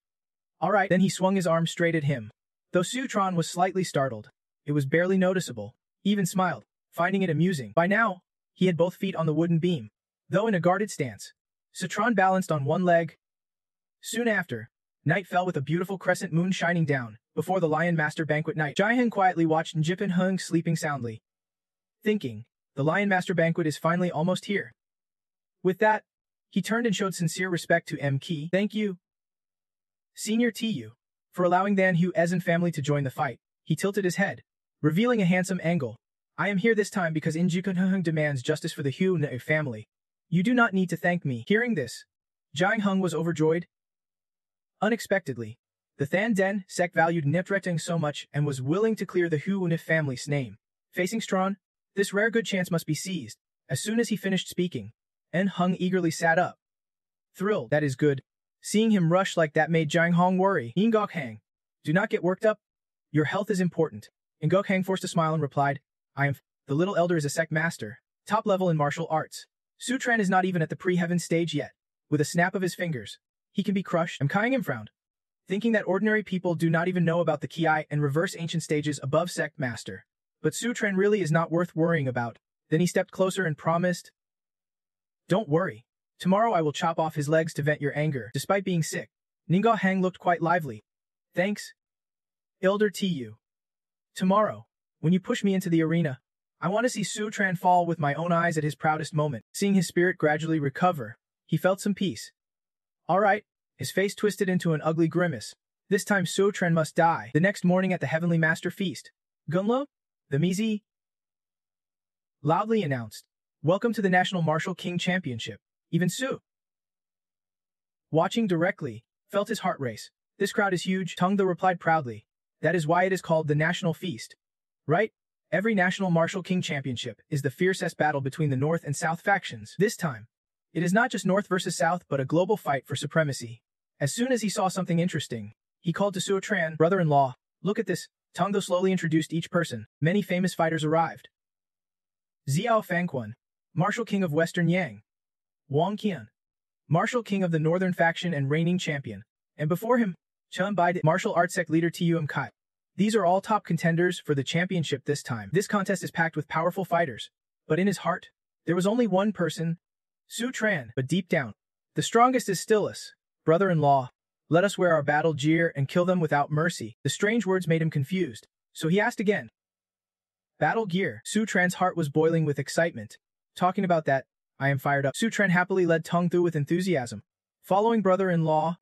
Alright, then he swung his arm straight at him. Though Sutron was slightly startled, it was barely noticeable. He even smiled, finding it amusing. By now, he had both feet on the wooden beam, though in a guarded stance. Sutron balanced on one leg. Soon after, night fell with a beautiful crescent moon shining down, before the Lion Master Banquet night. Jaihen quietly watched Njipin Hung sleeping soundly, thinking, the Lion Master Banquet is finally almost here. With that, he turned and showed sincere respect to M. Ki. Thank you, Senior Tu, for allowing Dan Hu Ezen family to join the fight. He tilted his head, revealing a handsome angle. I am here this time because Injikun Hung demands justice for the Hu Ne family. You do not need to thank me. Hearing this, Jiang Hung was overjoyed. Unexpectedly, the Than Den sect valued Nipreteng so much and was willing to clear the Hu Ne family's name. Facing Strawn, this rare good chance must be seized. As soon as he finished speaking, En Hung eagerly sat up. Thrilled, that is good. Seeing him rush like that made Jiang Hong worry. Ingok Hang, do not get worked up. Your health is important. Ingok Hang forced a smile and replied, the little elder is a sect master, top level in martial arts. Sutran is not even at the pre-heaven stage yet. With a snap of his fingers, he can be crushed. Kaiying frowned, thinking that ordinary people do not even know about the Ki and reverse ancient stages above sect master. But Sutran really is not worth worrying about. Then he stepped closer and promised, don't worry. Tomorrow I will chop off his legs to vent your anger. Despite being sick, Ningao Hang looked quite lively. Thanks, Elder Tu. Tomorrow, when you push me into the arena, I want to see Sutran fall with my own eyes at his proudest moment. Seeing his spirit gradually recover, he felt some peace. Alright, his face twisted into an ugly grimace. This time Sutran must die. The next morning at the Heavenly Master Feast, Gunlo, the Mizi, loudly announced, welcome to the National Martial King Championship. Even Su, watching directly, felt his heart race. This crowd is huge, Tung Tho replied proudly. That is why it is called the National Feast. Right? Every National Martial King Championship is the fiercest battle between the North and South factions. This time, it is not just North versus South but a global fight for supremacy. As soon as he saw something interesting, he called to Sutran, brother-in-law, look at this. Tung Tho slowly introduced each person. Many famous fighters arrived. Xiao Fangquan, Martial King of Western Yang. Wang Qian, Martial King of the Northern faction and reigning champion. And before him, Chen Bai, martial arts sect leader Tuum Kai. These are all top contenders for the championship this time. This contest is packed with powerful fighters. But in his heart, there was only one person, Sutran. But deep down, the strongest is still us. Brother-in-law, let us wear our battle gear and kill them without mercy. The strange words made him confused, so he asked again. Battle gear. Sutran's heart was boiling with excitement. Talking about that, I am fired up. Su Tran happily led Tong Thu with enthusiasm. Following brother-in-law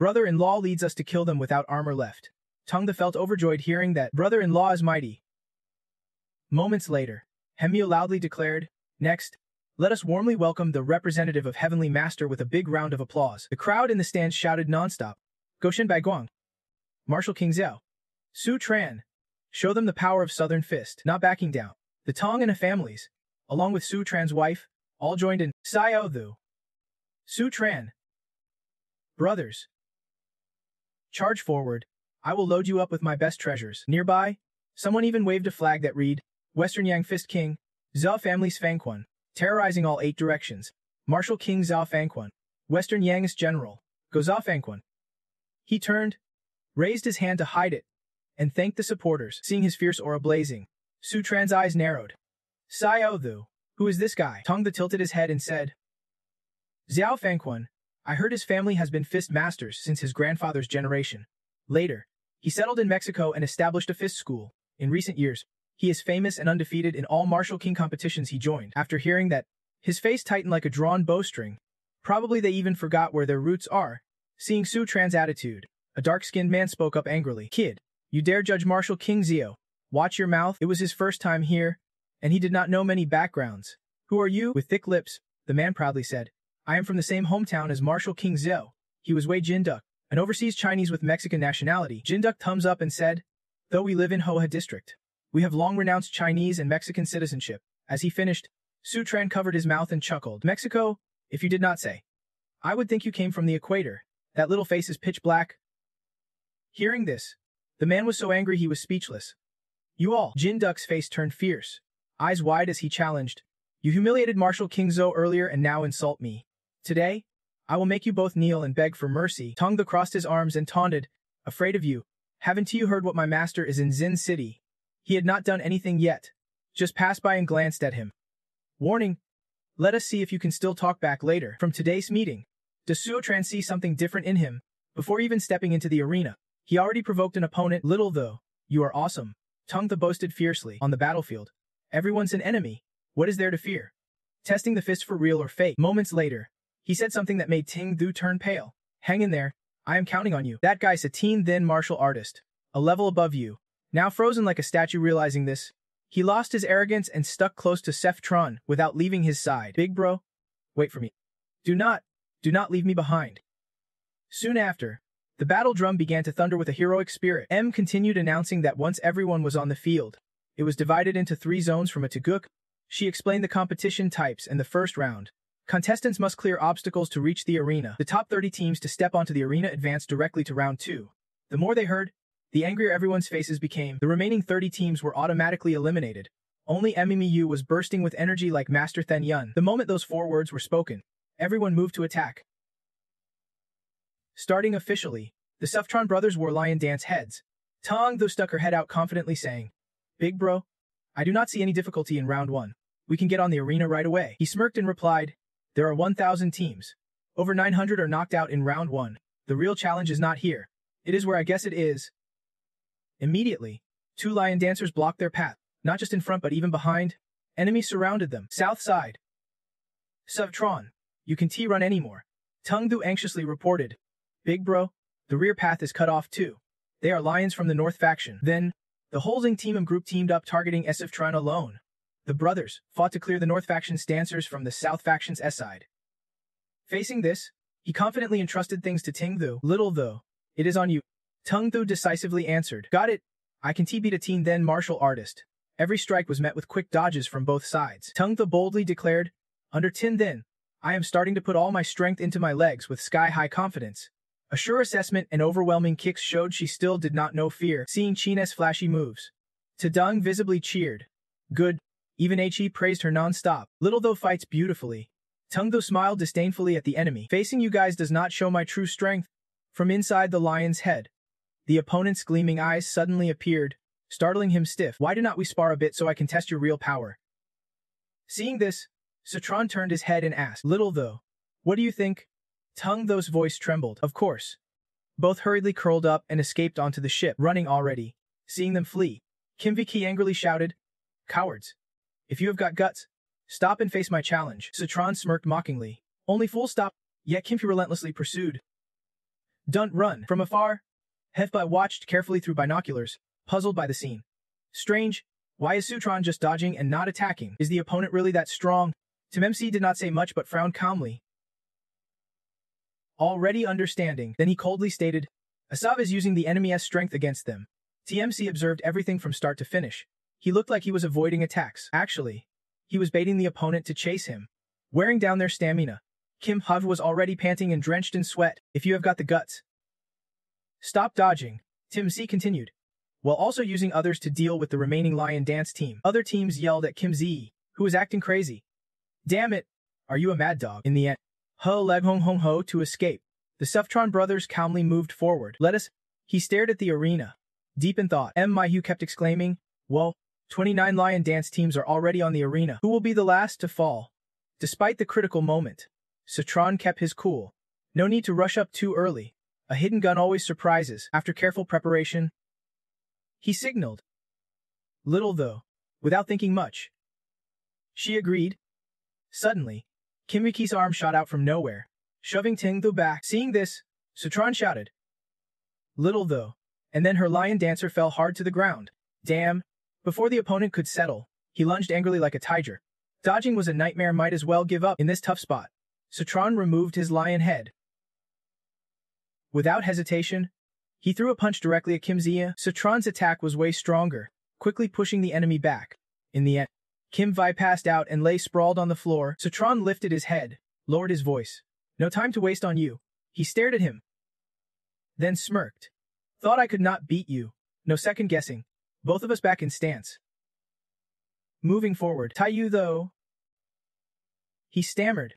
leads us to kill them without armor left. Tong Thu felt overjoyed hearing that brother-in-law is mighty. Moments later, Hemyo loudly declared, "Next, let us warmly welcome the representative of Heavenly Master with a big round of applause." The crowd in the stands shouted non-stop, "Goshen Baiguang! Marshal King Zhao! Su Tran! Show them the power of Southern Fist!" Not backing down. The Tong and the families, along with Su Tran's wife, all joined in, "Xiao Thu! Su Tran! Brothers! Charge forward, I will load you up with my best treasures." Nearby, someone even waved a flag that read, "Western Yang Fist King, Zhao Family's Fangquan," terrorizing all 8 directions. Marshal King Zhao Fangquan, Western Yang's general, go Zhao Fangquan. He turned, raised his hand to hide it, and thanked the supporters. Seeing his fierce aura blazing, Su Tran's eyes narrowed. "Xiao Thu, who is this guy?" Tong Thu tilted his head and said, "Zhao Fangquan, I heard his family has been fist masters since his grandfather's generation. Later, he settled in Mexico and established a fist school. In recent years, he is famous and undefeated in all martial king competitions he joined." After hearing that, his face tightened like a drawn bowstring. Probably they even forgot where their roots are. Seeing Su Tran's attitude, a dark-skinned man spoke up angrily. "Kid, you dare judge Marshal King Zhao? Watch your mouth." It was his first time here, and he did not know many backgrounds. "Who are you?" With thick lips, the man proudly said, "I am from the same hometown as Marshal King Zhao." He was Wei Jinduk, an overseas Chinese with Mexican nationality. Jinduk thumbs up and said, "Though we live in Hoa District, we have long renounced Chinese and Mexican citizenship." As he finished, Su Tran covered his mouth and chuckled. "Mexico, if you did not say. I would think you came from the equator. That little face is pitch black." Hearing this, the man was so angry he was speechless. "You all." Jinduk's face turned fierce, eyes wide as he challenged, "You humiliated Marshal King Zhou earlier and now insult me. Today, I will make you both kneel and beg for mercy." Tong Thu crossed his arms and taunted, "Afraid of you? Haven't you heard what my master is in Xin City?" He had not done anything yet, just passed by and glanced at him. Warning, let us see if you can still talk back later. From today's meeting, does Su Tran see something different in him? Before even stepping into the arena, he already provoked an opponent. "Little though, you are awesome," Tong Thu boasted fiercely. "On the battlefield, everyone's an enemy. What is there to fear? Testing the fist for real or fake." Moments later, he said something that made Ting Thu turn pale. "Hang in there, I am counting on you." That guy's a teen then martial artist, a level above you. Now frozen like a statue realizing this, he lost his arrogance and stuck close to Seth Tron without leaving his side. "Big bro, wait for me. Do not leave me behind." Soon after, the battle drum began to thunder with a heroic spirit. M continued announcing that once everyone was on the field, it was divided into 3 zones from a Taguk. She explained the competition types and the first round. Contestants must clear obstacles to reach the arena. The top 30 teams to step onto the arena advanced directly to round 2. The more they heard, the angrier everyone's faces became. The remaining 30 teams were automatically eliminated. Only Mmeu was bursting with energy like Master Then Yun. The moment those 4 words were spoken, everyone moved to attack. Starting officially, the Suftron brothers wore lion dance heads. Tong Thu stuck her head out confidently saying, "Big bro, I do not see any difficulty in round 1. We can get on the arena right away." He smirked and replied, "There are 1,000 teams. Over 900 are knocked out in round 1. The real challenge is not here. It is where I guess it is." Immediately, 2 lion dancers blocked their path, not just in front but even behind. Enemies surrounded them. South side. "Suftron, you can T-run anymore," Tong Thu anxiously reported. "Big bro, the rear path is cut off too. They are lions from the North faction." Then, the whole Xing team and group teamed up targeting Suftron alone. The brothers fought to clear the North faction's dancers from the South faction's S side. Facing this, he confidently entrusted things to Ting Thu. "Little though, it is on you," Tong Thu decisively answered. "Got it. I can T-beat a teen then martial artist." Every strike was met with quick dodges from both sides. Tong Thu boldly declared, "Under Tin Then, I am starting to put all my strength into my legs with sky-high confidence." A sure assessment and overwhelming kicks showed she still did not know fear. Seeing China's flashy moves, Tadung visibly cheered. "Good." Even He praised her non-stop. "Little though fights beautifully." Tong Thu smiled disdainfully at the enemy. "Facing you guys does not show my true strength." From inside the lion's head, the opponent's gleaming eyes suddenly appeared, startling him stiff. "Why do not we spar a bit so I can test your real power?" Seeing this, Citron turned his head and asked, "Little though, what do you think?" Tong Thu's voice trembled. "Of course." Both hurriedly curled up and escaped onto the ship, running already. Seeing them flee, Kim Viki angrily shouted, "Cowards! If you have got guts, Stop and face my challenge. Citron smirked mockingly. Only fool stop. Yet Kimchi relentlessly pursued. Don't run. From afar, Hefba watched carefully through binoculars, puzzled by the scene. Strange. Why is Sutron just dodging and not attacking? Is the opponent really that strong? Tim MC did not say much but frowned calmly. Already understanding, then he coldly stated, Asav is using the enemy's strength against them. TMC observed everything from start to finish. He looked like he was avoiding attacks. Actually, he was baiting the opponent to chase him, wearing down their stamina. Kim Hav was already panting and drenched in sweat. If you have got the guts, stop dodging, Tim C continued, while also using others to deal with the remaining lion dance team. Other teams yelled at Kim Z, who was acting crazy. Damn it, are you a mad dog? In the end, Ho leg hong hong ho to escape. The Suftron brothers calmly moved forward. Let us. He stared at the arena, deep in thought. Hu kept exclaiming, Whoa, 29 lion dance teams are already on the arena. Who will be the last to fall? Despite the critical moment, Citron kept his cool. No need to rush up too early. A hidden gun always surprises. After careful preparation, he signaled. Little though, without thinking much. She agreed. Suddenly, Kim Yuki's arm shot out from nowhere, shoving Tingthu back. Seeing this, Citron shouted. Little though, and then her lion dancer fell hard to the ground. Damn. Before the opponent could settle, he lunged angrily like a tiger. Dodging was a nightmare, might as well give up in this tough spot. Citron removed his lion head. Without hesitation, he threw a punch directly at Kim Zia. Citron's attack was way stronger, quickly pushing the enemy back. In the end, Kim Vi passed out and lay sprawled on the floor. Citron lifted his head, lowered his voice. No time to waste on you. He stared at him, then smirked. Thought I could not beat you. No second guessing. Both of us back in stance. Moving forward. Taiyu though, he stammered.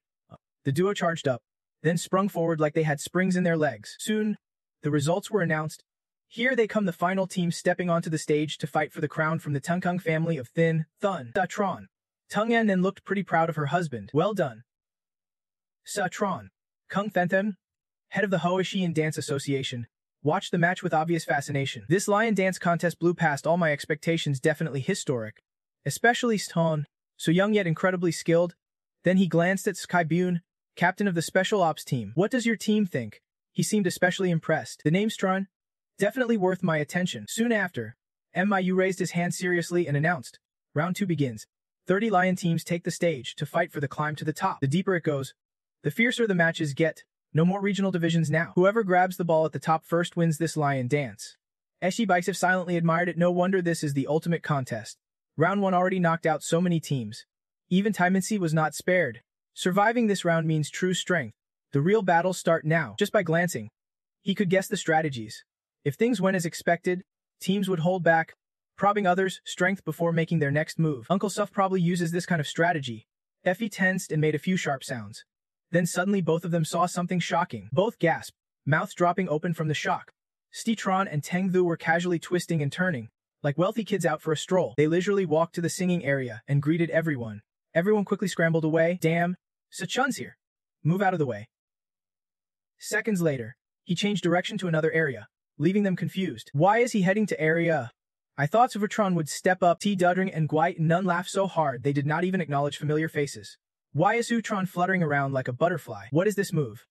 The duo charged up, then sprung forward like they had springs in their legs. Soon, the results were announced. Here they come, the final team stepping onto the stage to fight for the crown from the Tungkung family of Thin, Thun, Satron. Tungen then looked pretty proud of her husband. Well done, Satron. Kung Thenthen, head of the Hoishian Dance Association, watched the match with obvious fascination. This lion dance contest blew past all my expectations, definitely historic. Especially Stone, so young yet incredibly skilled. Then he glanced at Skybune, captain of the Special Ops team. What does your team think? He seemed especially impressed. The name Strun? Definitely worth my attention. Soon after, Miu raised his hand seriously and announced, Round 2 begins. 30 lion teams take the stage to fight for the climb to the top. The deeper it goes, the fiercer the matches get. No more regional divisions now. Whoever grabs the ball at the top first wins this lion dance. Eshi Bikesif silently admired it. No wonder this is the ultimate contest. Round 1 already knocked out so many teams. Even Taiminsi was not spared. Surviving this round means true strength. The real battles start now. Just by glancing, he could guess the strategies. If things went as expected, teams would hold back, probing others' strength before making their next move. Uncle Suff probably uses this kind of strategy. Effie tensed and made a few sharp sounds. Then suddenly both of them saw something shocking. Both gasped, mouths dropping open from the shock. Stitron and Tengthu were casually twisting and turning, like wealthy kids out for a stroll. They leisurely walked to the singing area and greeted everyone. Everyone quickly scrambled away. Damn, Sachun's here. Move out of the way. Seconds later, he changed direction to another area, leaving them confused. Why is he heading to area? I thought Suvatron would step up. T. Dudring and Gwite and Nun laughed so hard they did not even acknowledge familiar faces. Why is Utron fluttering around like a butterfly? What is this move?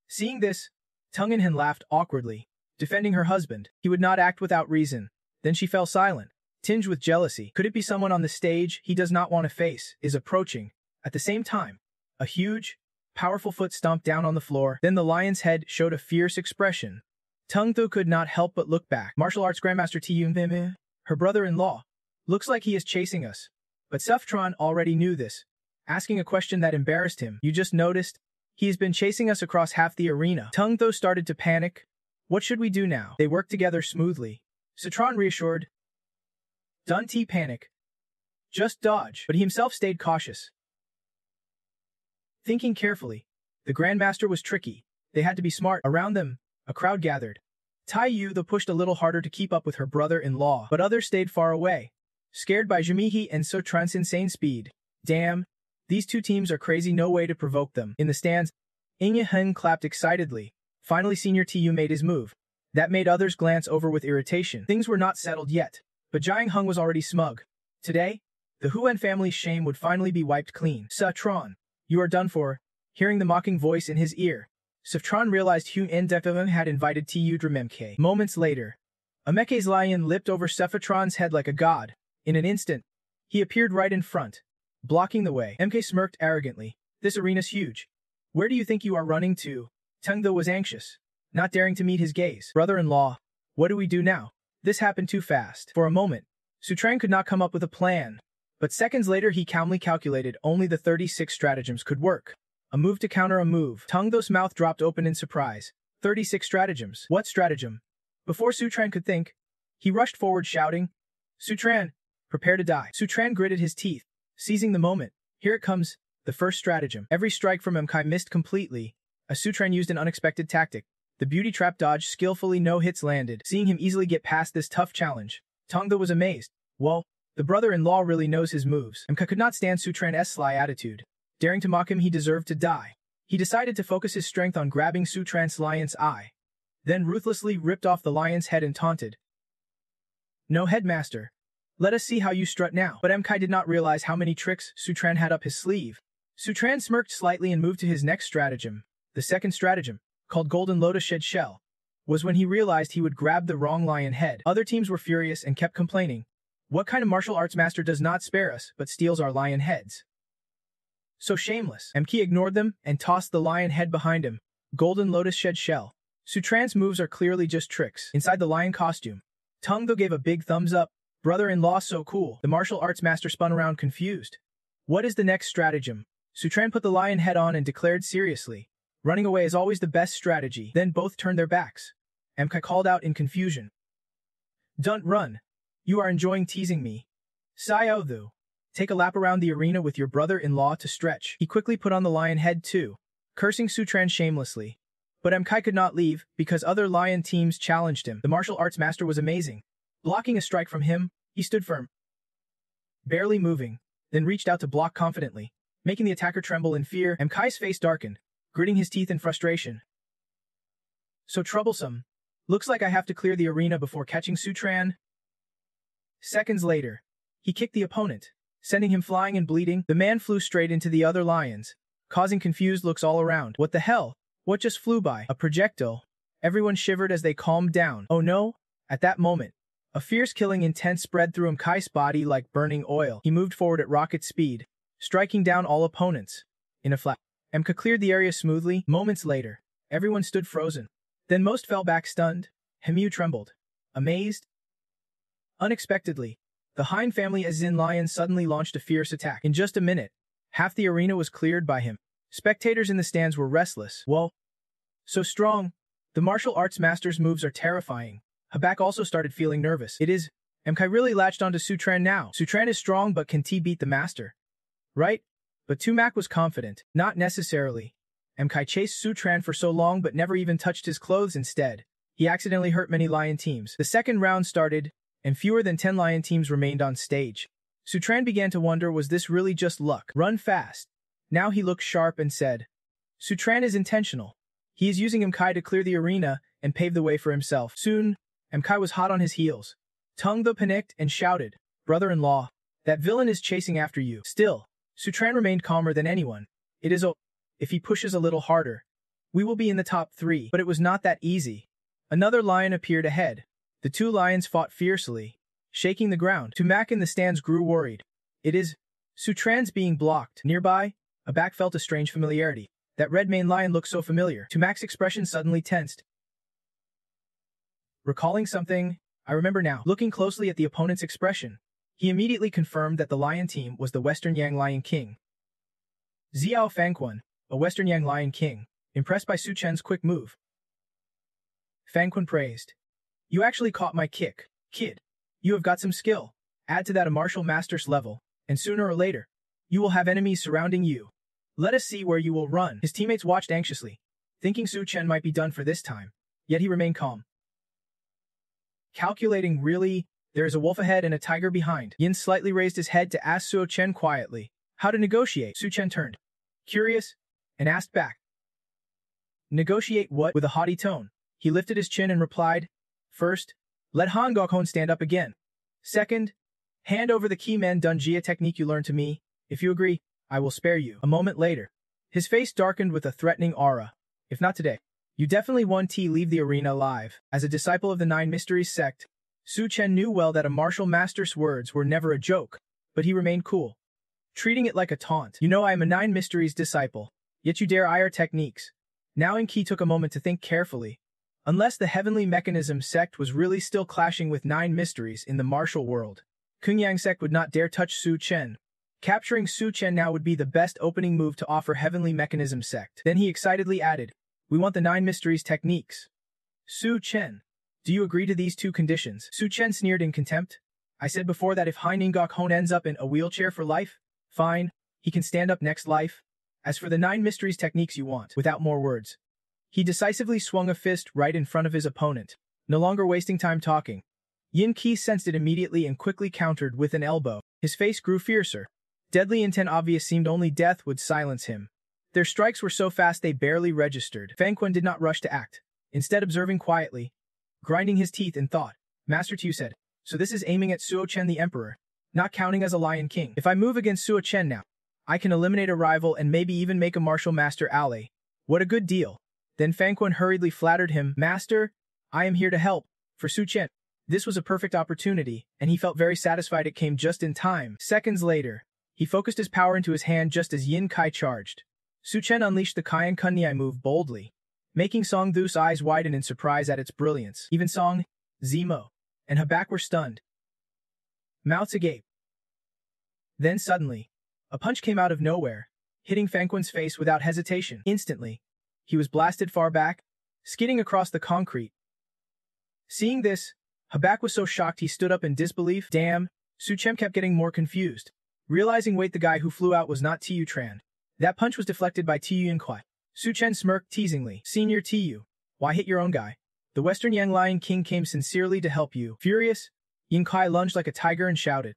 Seeing this, Tungenhen laughed awkwardly, defending her husband. He would not act without reason. Then she fell silent, tinged with jealousy. Could it be someone on the stage he does not want to face is approaching? At the same time, a huge, powerful foot stomped down on the floor. Then the lion's head showed a fierce expression. Tungthu could not help but look back. Martial arts grandmaster Tiyun, her brother-in-law. Looks like he is chasing us. But Suftron already knew this, asking a question that embarrassed him. You just noticed? He has been chasing us across half the arena. Tungthu started to panic. What should we do now? They worked together smoothly. Citron reassured. Don't panic. Just dodge. But he himself stayed cautious. Thinking carefully, the Grandmaster was tricky. They had to be smart. Around them, a crowd gathered. Tai Yu though pushed a little harder to keep up with her brother-in-law, but others stayed far away, scared by Jimihi and Sotran's insane speed. Damn, these two teams are crazy, no way to provoke them. In the stands, Inge Hen clapped excitedly. Finally Senior Tu made his move. That made others glance over with irritation. Things were not settled yet, but Jiang Hung was already smug. Today, The Huan family's shame would finally be wiped clean. Sa-tron, you are done for. Hearing the mocking voice in his ear, Sa-tron realized Hu Ndefeng had invited Tu Dramemke. Moments later, Ameke's lion leapt over Sephatron's head like a god. In an instant, he appeared right in front, blocking the way. MK smirked arrogantly. This arena's huge. Where do you think you are running to? Tengdo was anxious, not daring to meet his gaze. Brother-in-law, what do we do now? This happened too fast. For a moment, Sutran could not come up with a plan, but seconds later he calmly calculated only the 36 stratagems could work. A move to counter a move. Tengdo's mouth dropped open in surprise. 36 stratagems. What stratagem? Before Sutran could think, he rushed forward shouting, Sutran, prepare to die. Sutran gritted his teeth, seizing the moment. Here it comes, the first stratagem. Every strike from Mkai missed completely, as Sutran used an unexpected tactic. The beauty trap dodge skillfully, no hits landed. Seeing him easily get past this tough challenge, Tengdo was amazed. Well, the brother-in-law really knows his moves. Mkai could not stand Sutran's sly attitude. Daring to mock him, he deserved to die. He decided to focus his strength on grabbing Sutran's lion's eye, then ruthlessly ripped off the lion's head and taunted. No, headmaster. Let us see how you strut now. But Mkai did not realize how many tricks Sutran had up his sleeve. Sutran smirked slightly and moved to his next stratagem. The second stratagem, called Golden Lotus Shed Shell, was when he realized he would grab the wrong lion head. Other teams were furious and kept complaining. What kind of martial arts master does not spare us, but steals our lion heads? So shameless. Mki ignored them and tossed the lion head behind him. Golden Lotus Shed Shell. Sutran's moves are clearly just tricks. Inside the lion costume, Tengdo gave a big thumbs up. Brother-in-law so cool. The martial arts master spun around confused. What is the next stratagem? Sutran put the lion head on and declared seriously. Running away is always the best strategy. Then both turned their backs. Mkai called out in confusion. Don't run. You are enjoying teasing me. Sayothu. Take a lap around the arena with your brother-in-law to stretch. He quickly put on the lion head too, cursing Sutran shamelessly. But Mkai could not leave, because other lion teams challenged him. The martial arts master was amazing. Blocking a strike from him, he stood firm, barely moving, then reached out to block confidently, making the attacker tremble in fear. Mkai's face darkened, gritting his teeth in frustration. So troublesome. Looks like I have to clear the arena before catching Sutran. Seconds later, he kicked the opponent, sending him flying and bleeding. The man flew straight into the other lions, causing confused looks all around. What the hell? What just flew by? A projectile. Everyone shivered as they calmed down. Oh no! At that moment, a fierce killing intent spread through Mkai's body like burning oil. He moved forward at rocket speed, striking down all opponents. In a flash, Mka cleared the area smoothly. Moments later, everyone stood frozen. Then most fell back stunned. Hemu trembled, amazed. Unexpectedly, the Hein family Azin lion suddenly launched a fierce attack. In just a minute, half the arena was cleared by him. Spectators in the stands were restless. Whoa! So strong. The martial arts master's moves are terrifying. Habak also started feeling nervous. It is. Mkai really latched onto Sutran now. Sutran is strong but can T beat the master? Right? But Tumak was confident. Not necessarily. Mkai chased Sutran for so long but never even touched his clothes. Instead, he accidentally hurt many lion teams. The second round started, and fewer than 10 lion teams remained on stage. Sutran began to wonder, was this really just luck? Run fast. Now he looked sharp and said, Sutran is intentional. He is using Mkai to clear the arena and pave the way for himself. Soon, Mkai was hot on his heels. Tengdo panicked and shouted, Brother-in-law, that villain is chasing after you. Still, Sutran remained calmer than anyone. It is if he pushes a little harder, we will be in the top 3. But it was not that easy. Another lion appeared ahead. The two lions fought fiercely, shaking the ground. Tumak in the stands grew worried. It is. Sutran's being blocked. Nearby, Abak felt a strange familiarity. That red mane lion looked so familiar. Tumak's expression suddenly tensed. Recalling something, I remember now. Looking closely at the opponent's expression, he immediately confirmed that the lion team was the Western Yang Lion King. Xiao Fangquan, a Western Yang Lion King, impressed by Su Chen's quick move. Fangquan praised. You actually caught my kick, kid. You have got some skill. Add to that a martial master's level, and sooner or later, you will have enemies surrounding you. Let us see where you will run. His teammates watched anxiously, thinking Su Chen might be done for this time, yet he remained calm. Calculating, really? There is a wolf ahead and a tiger behind. Yin slightly raised his head to ask Su Chen quietly how to negotiate. Su Chen turned, curious, and asked back. Negotiate what? With a haughty tone, he lifted his chin and replied, First, let Han Gokon stand up again. Second, Hand over the Keyman Dunjia technique you learned to me. If you agree, I will spare you. A moment later, his face darkened with a threatening aura. If not today, you definitely won't leave the arena alive. As a disciple of the Nine Mysteries sect, Su Chen knew well that a martial master's words were never a joke, but he remained cool, treating it like a taunt. You know I am a Nine Mysteries disciple, yet you dare eye our techniques. Now Enki took a moment to think carefully. Unless the Heavenly Mechanism sect was really still clashing with Nine Mysteries in the martial world, Kungyang sect would not dare touch Su Chen. Capturing Su Chen now would be the best opening move to offer Heavenly Mechanism sect. Then he excitedly added, "We want the Nine Mysteries techniques." Su Chen, do you agree to these two conditions? Su Chen sneered in contempt. I said before that if Hai Ningok Hon ends up in a wheelchair for life, fine, he can stand up next life. As for the Nine Mysteries techniques you want, without more words. He decisively swung a fist right in front of his opponent, no longer wasting time talking. Yin Qi sensed it immediately and quickly countered with an elbow. His face grew fiercer. Deadly intent obvious seemed only death would silence him. Their strikes were so fast they barely registered. Fang Quan did not rush to act, instead observing quietly, grinding his teeth in thought. Master Tu said, so this is aiming at Suo Chen the Emperor, not counting as a Lion King. If I move against Suo Chen now, I can eliminate a rival and maybe even make a martial master ally. What a good deal. Then Fang Quan hurriedly flattered him, Master, I am here to help. For Su Chen, this was a perfect opportunity, and he felt very satisfied it came just in time. Seconds later, he focused his power into his hand just as Yin Kai charged. Su Chen unleashed the Kaiyan Kunniai move boldly, making Song Thu's eyes widen in surprise at its brilliance. Even Song, Zemo, and Habak were stunned, mouths agape. Then suddenly, a punch came out of nowhere, hitting Fang Quan's face without hesitation. Instantly, he was blasted far back, skidding across the concrete. Seeing this, Habak was so shocked he stood up in disbelief. Damn, Su Chen kept getting more confused. Realizing the guy who flew out was not Tu Tran. That punch was deflected by Tu Yinkai. Su Chen smirked teasingly. Senior Tu, why hit your own guy? The Western Yang Lion King came sincerely to help you. Furious, Yinkai lunged like a tiger and shouted,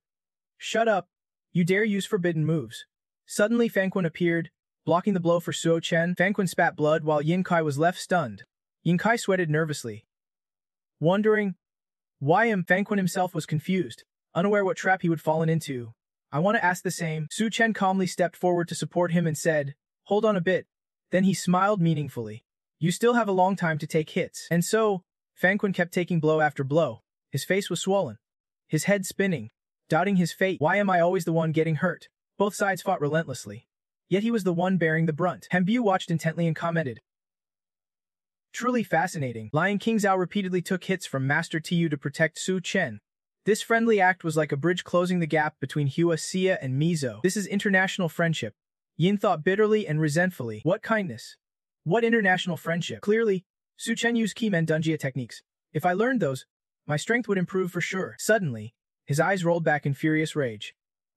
Shut up, you dare use forbidden moves. Suddenly Fang Quan appeared, blocking the blow for Suo Chen. Fang Quan spat blood while Yinkai was left stunned. Yinkai sweated nervously, wondering why Fang Quan himself was confused, unaware what trap he would fallen into. I want to ask the same. Su Chen calmly stepped forward to support him and said, Hold on a bit. Then he smiled meaningfully. You still have a long time to take hits. And so, Fang Quan kept taking blow after blow. His face was swollen, his head spinning, doubting his fate. Why am I always the one getting hurt? Both sides fought relentlessly. Yet he was the one bearing the brunt. Hembu watched intently and commented, Truly fascinating. Lion King Zhao repeatedly took hits from Master Tu to protect Su Chen. This friendly act was like a bridge closing the gap between Hua Xia and Mizo. This is international friendship. Yin thought bitterly and resentfully. What kindness? What international friendship? Clearly, Su Chen used Keymen Dunjia techniques. If I learned those, my strength would improve for sure. Suddenly, his eyes rolled back in furious rage.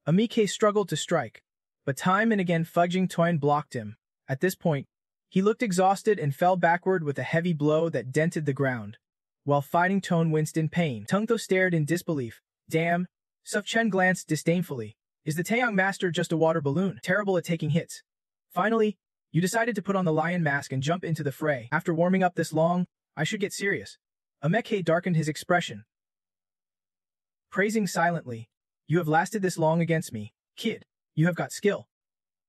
Amike struggled to strike, but time and again Fudging Toin blocked him. At this point, he looked exhausted and fell backward with a heavy blow that dented the ground. While Fighting Tone winced in pain, Tungtho stared in disbelief. Damn, Suf Chen glanced disdainfully. Is the Taeyang Master just a water balloon? Terrible at taking hits. Finally, you decided to put on the lion mask and jump into the fray. After warming up this long, I should get serious. Ameke darkened his expression, praising silently. You have lasted this long against me. Kid, you have got skill.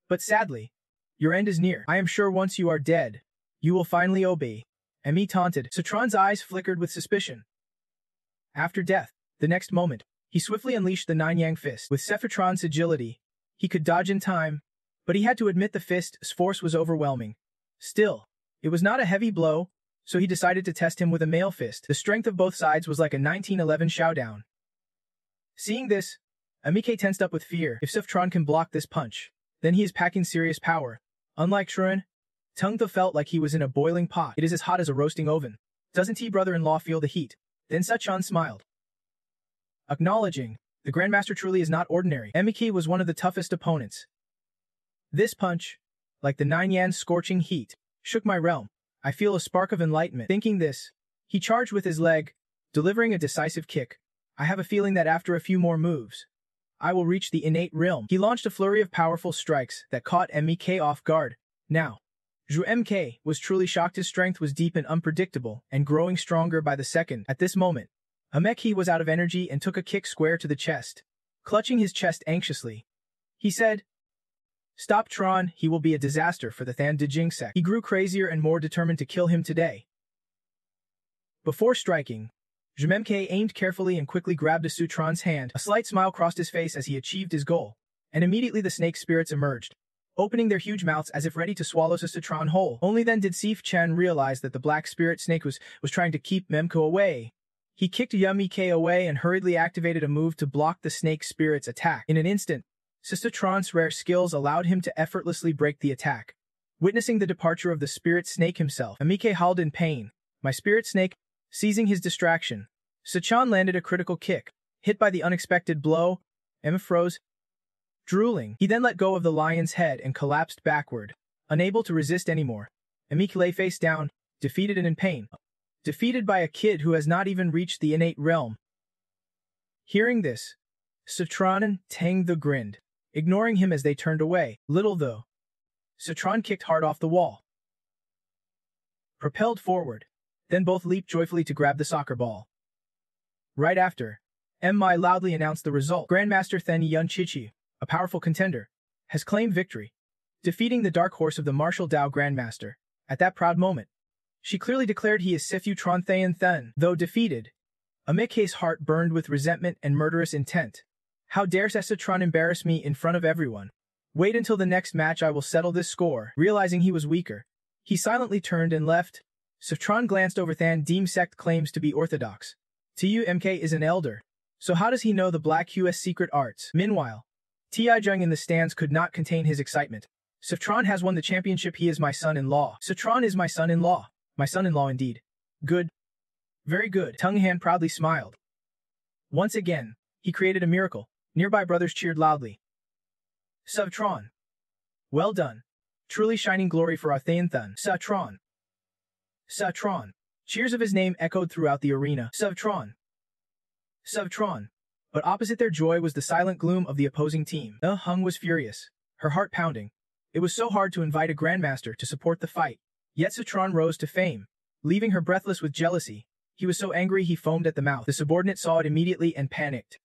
But sadly, your end is near. I am sure once you are dead, you will finally obey. Emi taunted. Citron's eyes flickered with suspicion. After death, the next moment, he swiftly unleashed the Nine Yang Fist. With Cephitron's agility, he could dodge in time, but he had to admit the fist's force was overwhelming. Still, it was not a heavy blow, so he decided to test him with a male fist. The strength of both sides was like a 1911 showdown. Seeing this, Amike tensed up with fear. If Cephitron can block this punch, then he is packing serious power. Unlike Shuren, Tungtho felt like he was in a boiling pot. It is as hot as a roasting oven. Doesn't he brother-in-law feel the heat? Then Suchon smiled, acknowledging, the Grandmaster truly is not ordinary. Emiki was one of the toughest opponents. This punch, like the Nine Yan's scorching heat, shook my realm. I feel a spark of enlightenment. Thinking this, he charged with his leg, delivering a decisive kick. I have a feeling that after a few more moves, I will reach the innate realm. He launched a flurry of powerful strikes that caught MK off guard. Now, Zhu MK was truly shocked. His strength was deep and unpredictable, and growing stronger by the second. At this moment, Ameki was out of energy and took a kick square to the chest, Clutching his chest anxiously, he said, "Stop Tron, he will be a disaster for the Than Dijing sect." He grew crazier and more determined to kill him today. Before striking, Jememke aimed carefully and quickly grabbed Asutron's hand. A slight smile crossed his face as he achieved his goal, and immediately the snake spirits emerged, opening their huge mouths as if ready to swallow Asutron whole. Only then did Sif Chen realize that the black spirit snake was trying to keep Memko away. He kicked Yumike away and hurriedly activated a move to block the snake spirit's attack. In an instant, Asutron's rare skills allowed him to effortlessly break the attack. Witnessing the departure of the spirit snake himself, Amike howled in pain. "My spirit snake!" Seizing his distraction, Sachan landed a critical kick. Hit by the unexpected blow, Emma froze, drooling. He then let go of the lion's head and collapsed backward, unable to resist anymore. Amike lay face down, defeated and in pain. Defeated by a kid who has not even reached the innate realm. Hearing this, Satran and Tang the grinned, ignoring him as they turned away. Little though, Satran kicked hard off the wall, propelled forward, then both leaped joyfully to grab the soccer ball. Right after, Mai loudly announced the result. Grandmaster Then Yun Chichi, a powerful contender, has claimed victory, defeating the dark horse of the martial Dao Grandmaster. At that proud moment, she clearly declared he is Sifu Tron Thayan Then. Though defeated, Amike's heart burned with resentment and murderous intent. How dare Sesatron embarrass me in front of everyone? Wait until the next match, I will settle this score. Realizing he was weaker, he silently turned and left. Seftron glanced over. Than Deem sect claims to be orthodox. TUMK is an elder, so how does he know the Black Hu's secret arts? Meanwhile, Tiajung in the stands could not contain his excitement. Seftron has won the championship. He is my son-in-law. Seftron is my son-in-law. My son-in-law indeed. Good. Very good. Tung Han proudly smiled. Once again, he created a miracle. Nearby brothers cheered loudly. Seftron. Well done. Truly shining glory for Arthayan Thun. Satron. Satron. Cheers of his name echoed throughout the arena. Seftron. Seftron. But opposite their joy was the silent gloom of the opposing team. Hung was furious, her heart pounding. It was so hard to invite a grandmaster to support the fight. Yet Seftron rose to fame, leaving her breathless with jealousy. He was so angry he foamed at the mouth. The subordinate saw it immediately and panicked,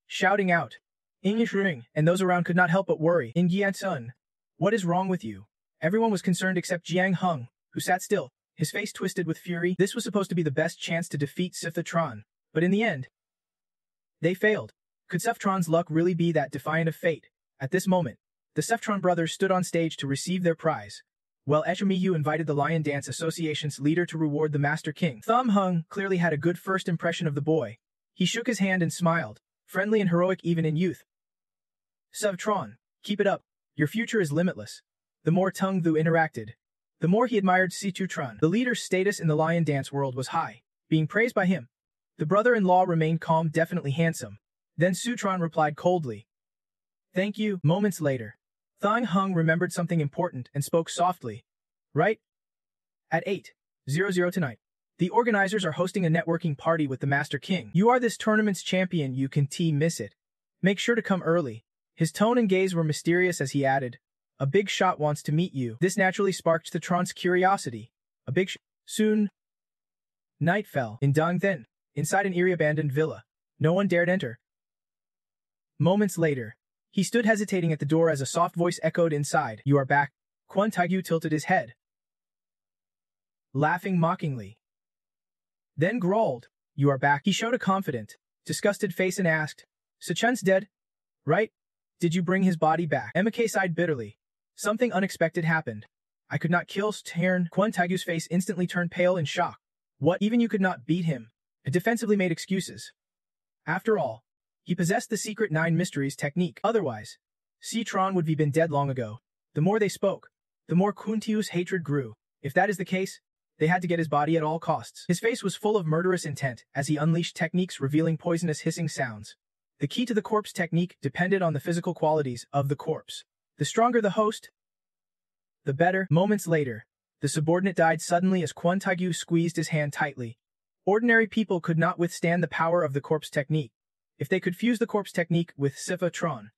shouting out, "English ring," and those around could not help but worry. "In Giansun, what is wrong with you?" Everyone was concerned except Jiang Hung, who sat still, his face twisted with fury. This was supposed to be the best chance to defeat Sefetron, but in the end, they failed. Could Sefetron's luck really be that defiant of fate? At this moment, the Sefetron brothers stood on stage to receive their prize, while Echemiyu invited the Lion Dance Association's leader to reward the Master King. Thumb Hung clearly had a good first impression of the boy. He shook his hand and smiled, friendly and heroic even in youth. Sefetron, keep it up. Your future is limitless. The more Tung Thu interacted, the more he admired Situtron. The leader's status in the lion dance world was high, being praised by him. The brother-in-law remained calm, definitely handsome. Then Sutron replied coldly, "Thank you." Moments later, Thang Hung remembered something important and spoke softly. "Right? At 8:00 tonight, the organizers are hosting a networking party with the Master King. You are this tournament's champion, you can't miss it. Make sure to come early." His tone and gaze were mysterious as he added, "A big shot wants to meet you." This naturally sparked the Tron's curiosity. A big Soon, night fell. In Dongthen, inside an eerie abandoned villa, no one dared enter. Moments later, he stood hesitating at the door as a soft voice echoed inside. "You are back." Quan Taigyu tilted his head, laughing mockingly. Then growled, "You are back." He showed a confident, disgusted face and asked, "Sechun's dead, right? Did you bring his body back?" Emike sighed bitterly. Something unexpected happened. "I could not kill Stern." Quan Taigyu's face instantly turned pale in shock. "What? Even you could not beat him?" He defensively made excuses. After all, he possessed the secret 9 mysteries technique. Otherwise, Citron would have been dead long ago. The more they spoke, the more Kuntiu's hatred grew. If that is the case, they had to get his body at all costs. His face was full of murderous intent as he unleashed techniques revealing poisonous hissing sounds. The key to the corpse technique depended on the physical qualities of the corpse. The stronger the host, the better. Moments later, the subordinate died suddenly as Quan Taigyu squeezed his hand tightly. Ordinary people could not withstand the power of the corpse technique. If they could fuse the corpse technique with Sifatron,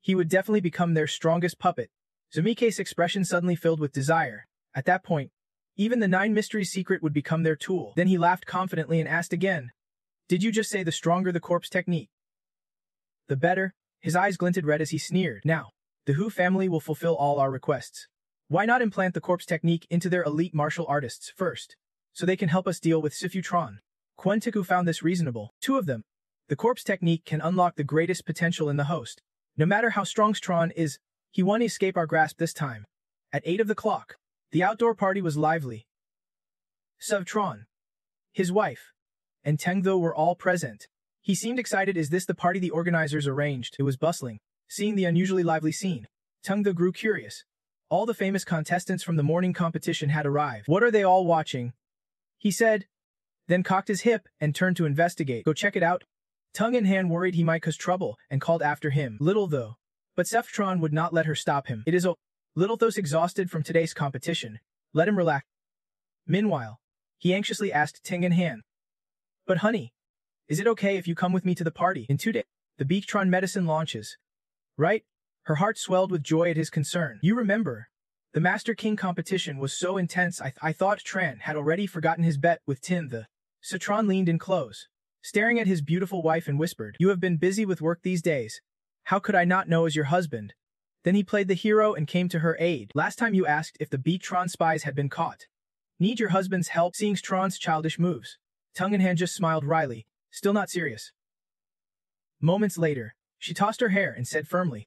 he would definitely become their strongest puppet. Zamike's expression suddenly filled with desire. At that point, even the 9 mysteries secret would become their tool. Then he laughed confidently and asked again, "Did you just say the stronger the corpse technique?" the better. His eyes glinted red as he sneered. Now, the Hu family will fulfill all our requests. Why not implant the corpse technique into their elite martial artists first, so they can help us deal with Sifutron? Quan Tiku found this reasonable. Two of them. The corpse technique can unlock the greatest potential in the host. No matter how strong Tron is, he won't escape our grasp this time. At 8 of the clock, the outdoor party was lively. Suvtron, his wife, and Tengtho were all present. He seemed excited. Is this the party the organizers arranged? It was bustling. Seeing the unusually lively scene, Tengtho grew curious. All the famous contestants from the morning competition had arrived. What are they all watching? He said, then cocked his hip and turned to investigate. Go check it out. Tung and Han worried he might cause trouble and called after him. Little though. But Sefutron would not let her stop him. It is Little though's exhausted from today's competition. Let him relax. Meanwhile, he anxiously asked Ting and Han. But honey, is it okay if you come with me to the party? In 2 days, the Beachtron medicine launches. Right? Her heart swelled with joy at his concern. You remember, the Master King competition was so intense I thought Tran had already forgotten his bet with Tin the. Citron leaned in close, staring at his beautiful wife and whispered, you have been busy with work these days. How could I not know as your husband? Then he played the hero and came to her aid. Last time you asked if the Beachtron spies had been caught. Need your husband's help? Seeing Tron's childish moves, Tung and Han just smiled wryly, still not serious. Moments later, she tossed her hair and said firmly,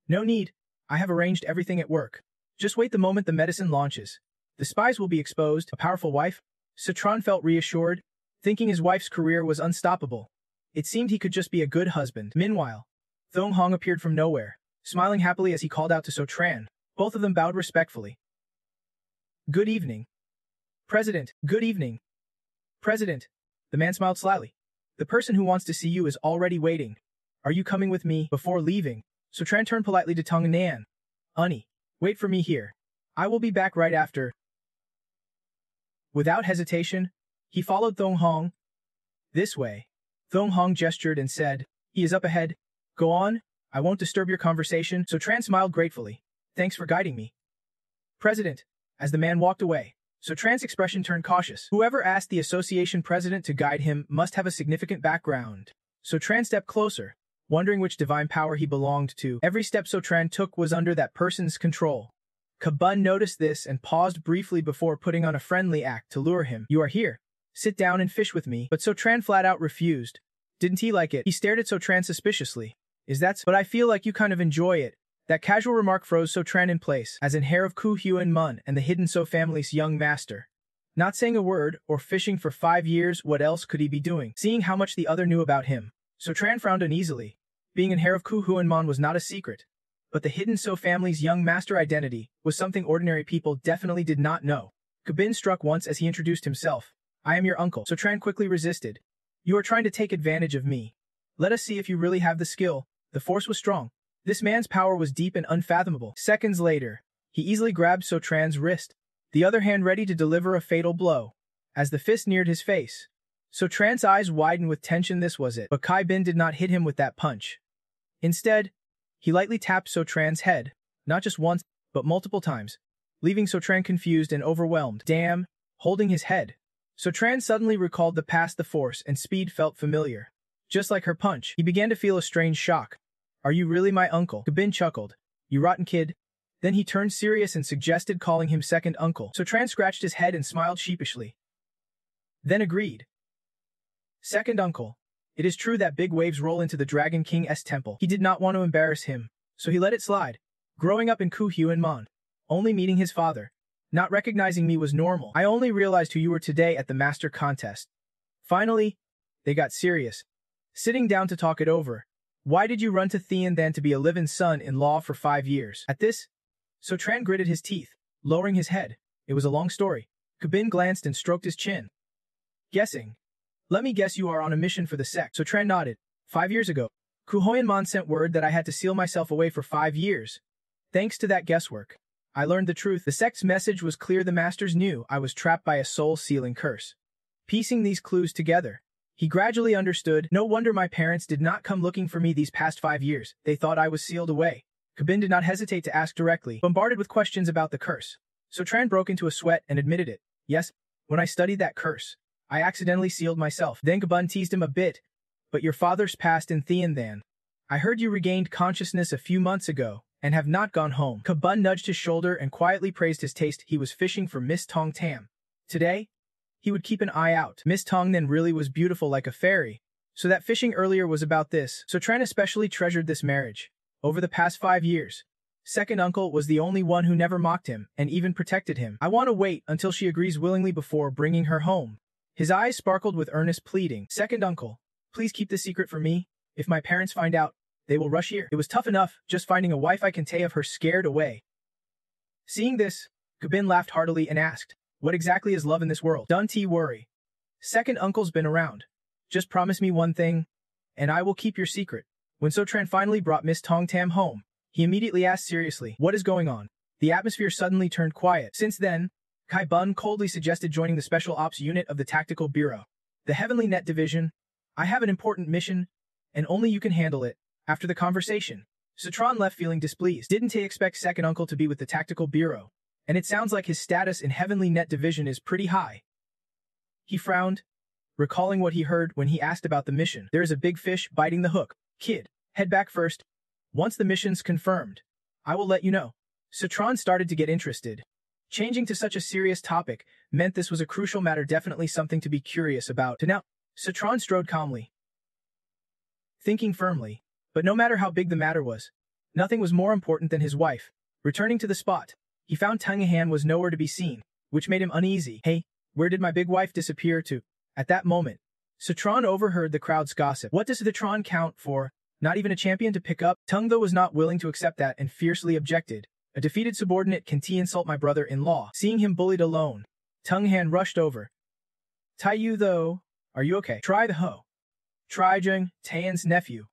no need, I have arranged everything at work. Just wait the moment the medicine launches. The spies will be exposed. A powerful wife? Citron felt reassured, thinking his wife's career was unstoppable. It seemed he could just be a good husband. Meanwhile, Thong Hong appeared from nowhere, smiling happily as he called out to So Tran. Both of them bowed respectfully. Good evening. President, good evening. President. The man smiled slyly. The person who wants to see you is already waiting. Are you coming with me? Before leaving, So Tran turned politely to Tung and Nan. Honey, wait for me here. I will be back right after. Without hesitation, he followed Thong Hong. This way. Thong Hong gestured and said, he is up ahead. Go on, I won't disturb your conversation. So Tran smiled gratefully. Thanks for guiding me. President. As the man walked away, So Tran's expression turned cautious. Whoever asked the association president to guide him must have a significant background. So Tran stepped closer, wondering which divine power he belonged to. Every step So Tran took was under that person's control. Kabun noticed this and paused briefly before putting on a friendly act to lure him. You are here. Sit down and fish with me. But So Tran flat out refused. Didn't he like it? He stared at So Tran suspiciously. Is that so? But I feel like you kind of enjoy it. That casual remark froze So Tran in place, as in hair of Ku Huan Mun and the hidden So family's young master. Not saying a word or fishing for 5 years, what else could he be doing? Seeing how much the other knew about him, So Tran frowned uneasily. Being in hair of Ku Huan Mun was not a secret. But the hidden So family's young master identity was something ordinary people definitely did not know. Kabin struck once as he introduced himself. I am your uncle. So Tran quickly resisted. You are trying to take advantage of me. Let us see if you really have the skill. The force was strong. This man's power was deep and unfathomable. Seconds later, he easily grabbed So Tran's wrist, the other hand ready to deliver a fatal blow. As the fist neared his face, So Tran's eyes widened with tension. This was it. But Kai Bin did not hit him with that punch. Instead, he lightly tapped So Tran's head, not just once, but multiple times, leaving So Tran confused and overwhelmed. Damn, holding his head. So Tran suddenly recalled the past. The force and speed felt familiar. Just like her punch, he began to feel a strange shock. Are you really my uncle? Kabin chuckled. You rotten kid. Then he turned serious and suggested calling him second uncle. So Tran scratched his head and smiled sheepishly. Then agreed. Second uncle. It is true that big waves roll into the Dragon King's temple. He did not want to embarrass him, so he let it slide. Growing up in Ku Huan Mon, only meeting his father, not recognizing me was normal. I only realized who you were today at the master contest. Finally, they got serious. Sitting down to talk it over. Why did you run to Thean then to be a live-in son-in-law for 5 years? At this, So Tran gritted his teeth, lowering his head. It was a long story. Kabin glanced and stroked his chin. Guessing. Let me guess you are on a mission for the sect. So Tran nodded. 5 years ago, Ku Huan Mon sent word that I had to seal myself away for 5 years. Thanks to that guesswork, I learned the truth. The sect's message was clear. The masters knew I was trapped by a soul-sealing curse. Piecing these clues together, he gradually understood. No wonder my parents did not come looking for me these past 5 years. They thought I was sealed away. Kabin did not hesitate to ask directly, bombarded with questions about the curse. So Tran broke into a sweat and admitted it. Yes, when I studied that curse, I accidentally sealed myself. Then Kabin teased him a bit. But your father's passed in Thean then. I heard you regained consciousness a few months ago and have not gone home. Kabun nudged his shoulder and quietly praised his taste. He was fishing for Miss Tong Tam. Today, he would keep an eye out. Miss Tong then really was beautiful like a fairy. So that fishing earlier was about this. So Tran especially treasured this marriage. Over the past 5 years, second uncle was the only one who never mocked him and even protected him. I want to wait until she agrees willingly before bringing her home. His eyes sparkled with earnest pleading. Second uncle, please keep this secret from me. If my parents find out, they will rush here. It was tough enough just finding a wife. I can have her scared away. Seeing this, Kabin laughed heartily and asked, what exactly is love in this world? Don't worry. Second uncle's been around. Just promise me one thing, and I will keep your secret. When So Tran finally brought Miss Tong Tam home, he immediately asked seriously, what is going on? The atmosphere suddenly turned quiet. Since then, Kai Bun coldly suggested joining the Special Ops Unit of the Tactical Bureau. The Heavenly Net Division. I have an important mission, and only you can handle it. After the conversation, Citron left feeling displeased. Didn't he expect second uncle to be with the Tactical Bureau? And it sounds like his status in Heavenly Net Division is pretty high. He frowned, recalling what he heard when he asked about the mission. There is a big fish biting the hook. Kid, head back first. Once the mission's confirmed, I will let you know. Citron started to get interested. Changing to such a serious topic meant this was a crucial matter, definitely something to be curious about. To now, Citron strode calmly, thinking firmly. But no matter how big the matter was, nothing was more important than his wife. Returning to the spot, he found Tangahan was nowhere to be seen, which made him uneasy. Hey, where did my big wife disappear to? At that moment, Citron overheard the crowd's gossip. What does Citron count for? Not even a champion to pick up? Tung though was not willing to accept that and fiercely objected. A defeated subordinate can insult my brother-in-law. Seeing him bullied alone, Tunghan rushed over. Tai Yu though, are you okay? Try the Ho. Try Jung, Tayan's nephew.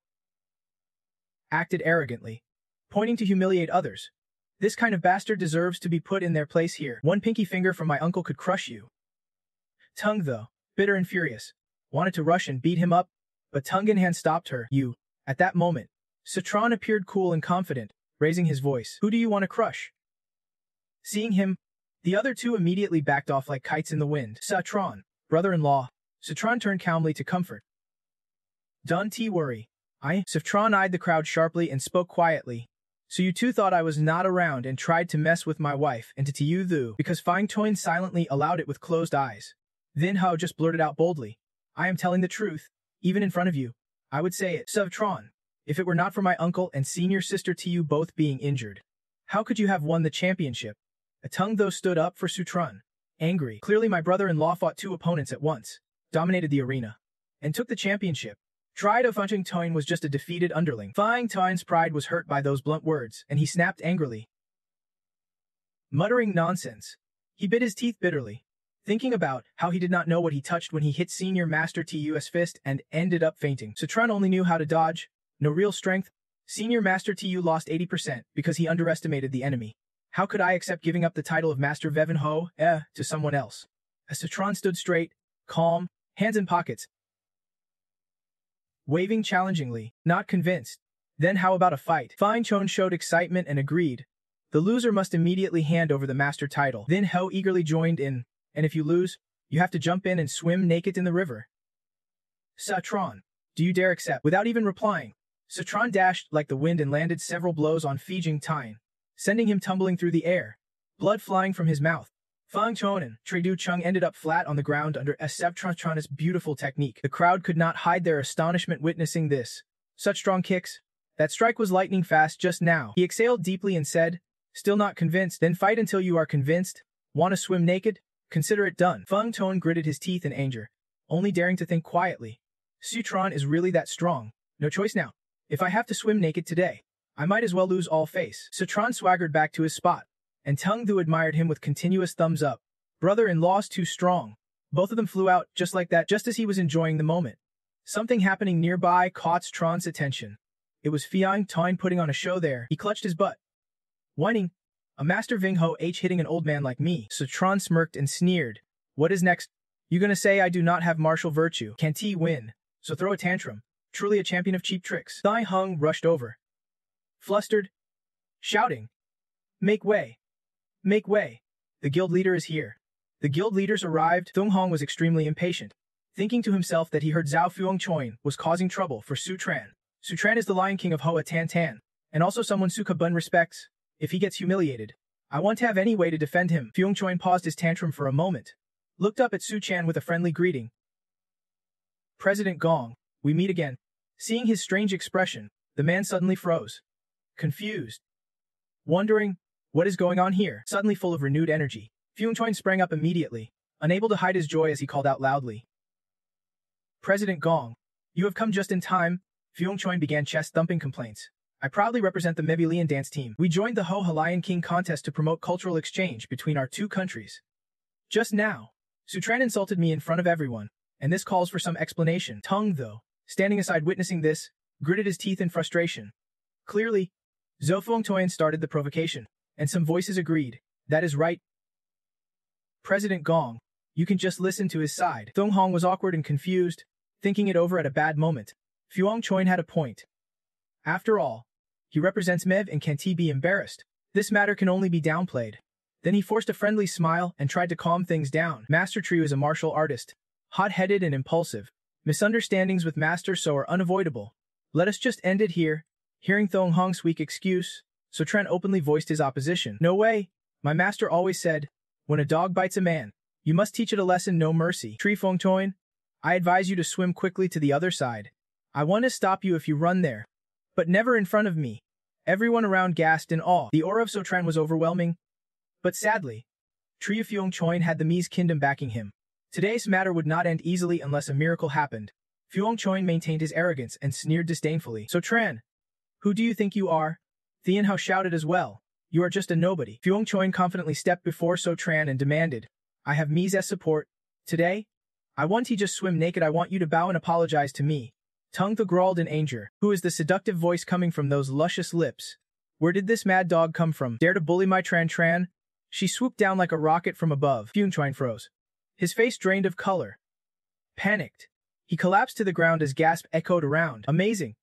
Acted arrogantly, pointing to humiliate others. This kind of bastard deserves to be put in their place here. One pinky finger from my uncle could crush you. Tung though, bitter and furious, wanted to rush and beat him up, but Tunganhan stopped her. You. At that moment, Citron appeared cool and confident, raising his voice. Who do you want to crush? Seeing him, the other two immediately backed off like kites in the wind. Citron, brother-in-law. Citron turned calmly to comfort. Don't worry. Citron eyed the crowd sharply and spoke quietly. So you two thought I was not around and tried to mess with my wife and to you though, because Fang Toin silently allowed it with closed eyes. Then Hao just blurted out boldly. I am telling the truth, even in front of you. I would say it. Citron, if it were not for my uncle and senior sister Tu both being injured, how could you have won the championship? A tongue though stood up for Citron. Angry. Clearly my brother-in-law fought two opponents at once, dominated the arena, and took the championship. Tried of Fang Toin was just a defeated underling. Fang Toin's pride was hurt by those blunt words, and he snapped angrily. Muttering nonsense, he bit his teeth bitterly, thinking about how he did not know what he touched when he hit Senior Master Tu's fist and ended up fainting. Citron only knew how to dodge, no real strength. Senior Master Tu lost 80% because he underestimated the enemy. How could I accept giving up the title of Master Vevin Ho, to someone else? As Citron stood straight, calm, hands in pockets, waving challengingly, not convinced. Then how about a fight? Fine Chon showed excitement and agreed. The loser must immediately hand over the master title. Then Ho eagerly joined in, and if you lose, you have to jump in and swim naked in the river. Citron, do you dare accept? Without even replying, Citron dashed like the wind and landed several blows on Fijing Tine, sending him tumbling through the air, blood flying from his mouth. Fang Chon and Tredu Chung ended up flat on the ground under Citron's beautiful technique. The crowd could not hide their astonishment witnessing this. Such strong kicks. That strike was lightning fast just now. He exhaled deeply and said, still not convinced? Then fight until you are convinced. Want to swim naked? Consider it done. Fang Chon gritted his teeth in anger, only daring to think quietly. Citron is really that strong. No choice now. If I have to swim naked today, I might as well lose all face. Citron swaggered back to his spot, and Tung Thu admired him with continuous thumbs up. Brother-in-law's too strong. Both of them flew out just like that just as he was enjoying the moment. Something happening nearby caught Citron's attention. It was Fiang Tine putting on a show there. He clutched his butt, whining, a Master Ving Ho H hitting an old man like me. Citron smirked and sneered. What is next? You gonna say I do not have martial virtue? Can't he win? So throw a tantrum. Truly a champion of cheap tricks. Thai Hung rushed over, flustered, shouting, Make way! Make way! The guild leader is here. The guild leaders arrived. Thung Hong was extremely impatient, thinking to himself that he heard Zhao Fuong Choin was causing trouble for Su Tran. Sutran is the Lion King of Hoa Tan Tan, and also someone Suka Bun respects. If he gets humiliated, I want to have any way to defend him. Fyung Choin paused his tantrum for a moment, looked up at Su Chan with a friendly greeting. President Gong, we meet again. Seeing his strange expression, the man suddenly froze. Confused. Wondering, what is going on here? Suddenly full of renewed energy, Fyung Choin sprang up immediately, unable to hide his joy as he called out loudly. President Gong, you have come just in time. Fyung Choin began chest-thumping complaints. I proudly represent the Mevilian dance team. We joined the Ho Lion King contest to promote cultural exchange between our two countries. Just now, Sutran insulted me in front of everyone, and this calls for some explanation. Tung, though, standing aside witnessing this, gritted his teeth in frustration. Clearly, Zhou Fengtoyan started the provocation, and some voices agreed. That is right. President Gong, you can just listen to his side. Thong Hong was awkward and confused, thinking it over at a bad moment. Fyung Choin had a point. After all, he represents Mev and can't he be embarrassed? This matter can only be downplayed. Then he forced a friendly smile and tried to calm things down. Master Trio is a martial artist, hot-headed and impulsive. Misunderstandings with Master So are unavoidable. Let us just end it here. Hearing Thong Hong's weak excuse, Sutran openly voiced his opposition. No way. My master always said, when a dog bites a man, you must teach it a lesson, no mercy. Tri Fong Toin, I advise you to swim quickly to the other side. I want to stop you if you run there, but never in front of me. Everyone around gasped in awe. The aura of Sotran was overwhelming, but sadly, Tri Fyung Choin had the Mies kingdom backing him. Today's matter would not end easily unless a miracle happened. Fyung Choin maintained his arrogance and sneered disdainfully. Sotran, who do you think you are? Thien Hao shouted as well. You are just a nobody. Fyung Choin confidently stepped before Sotran and demanded, I have Mies' support. Today, I want he just swim naked. I want you to bow and apologize to me. Tung the growled in anger. Who is the seductive voice coming from those luscious lips? Where did this mad dog come from? Dare to bully my Tran? She swooped down like a rocket from above. Fyung Choin froze. His face drained of color. Panicked, he collapsed to the ground as gasps echoed around. Amazing.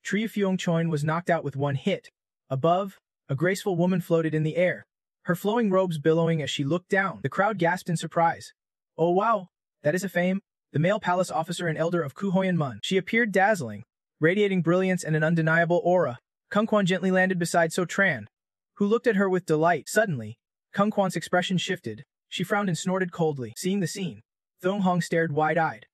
Tri Fyung Choin was knocked out with one hit. Above, a graceful woman floated in the air, her flowing robes billowing as she looked down. The crowd gasped in surprise. Oh wow, that is a fame. The male palace officer and elder of Kuhoyan Mun. She appeared dazzling, radiating brilliance and an undeniable aura. Kung Quan gently landed beside Sotran, who looked at her with delight. Suddenly, Kung Quan's expression shifted. She frowned and snorted coldly. Seeing the scene, Thong Hong stared wide-eyed.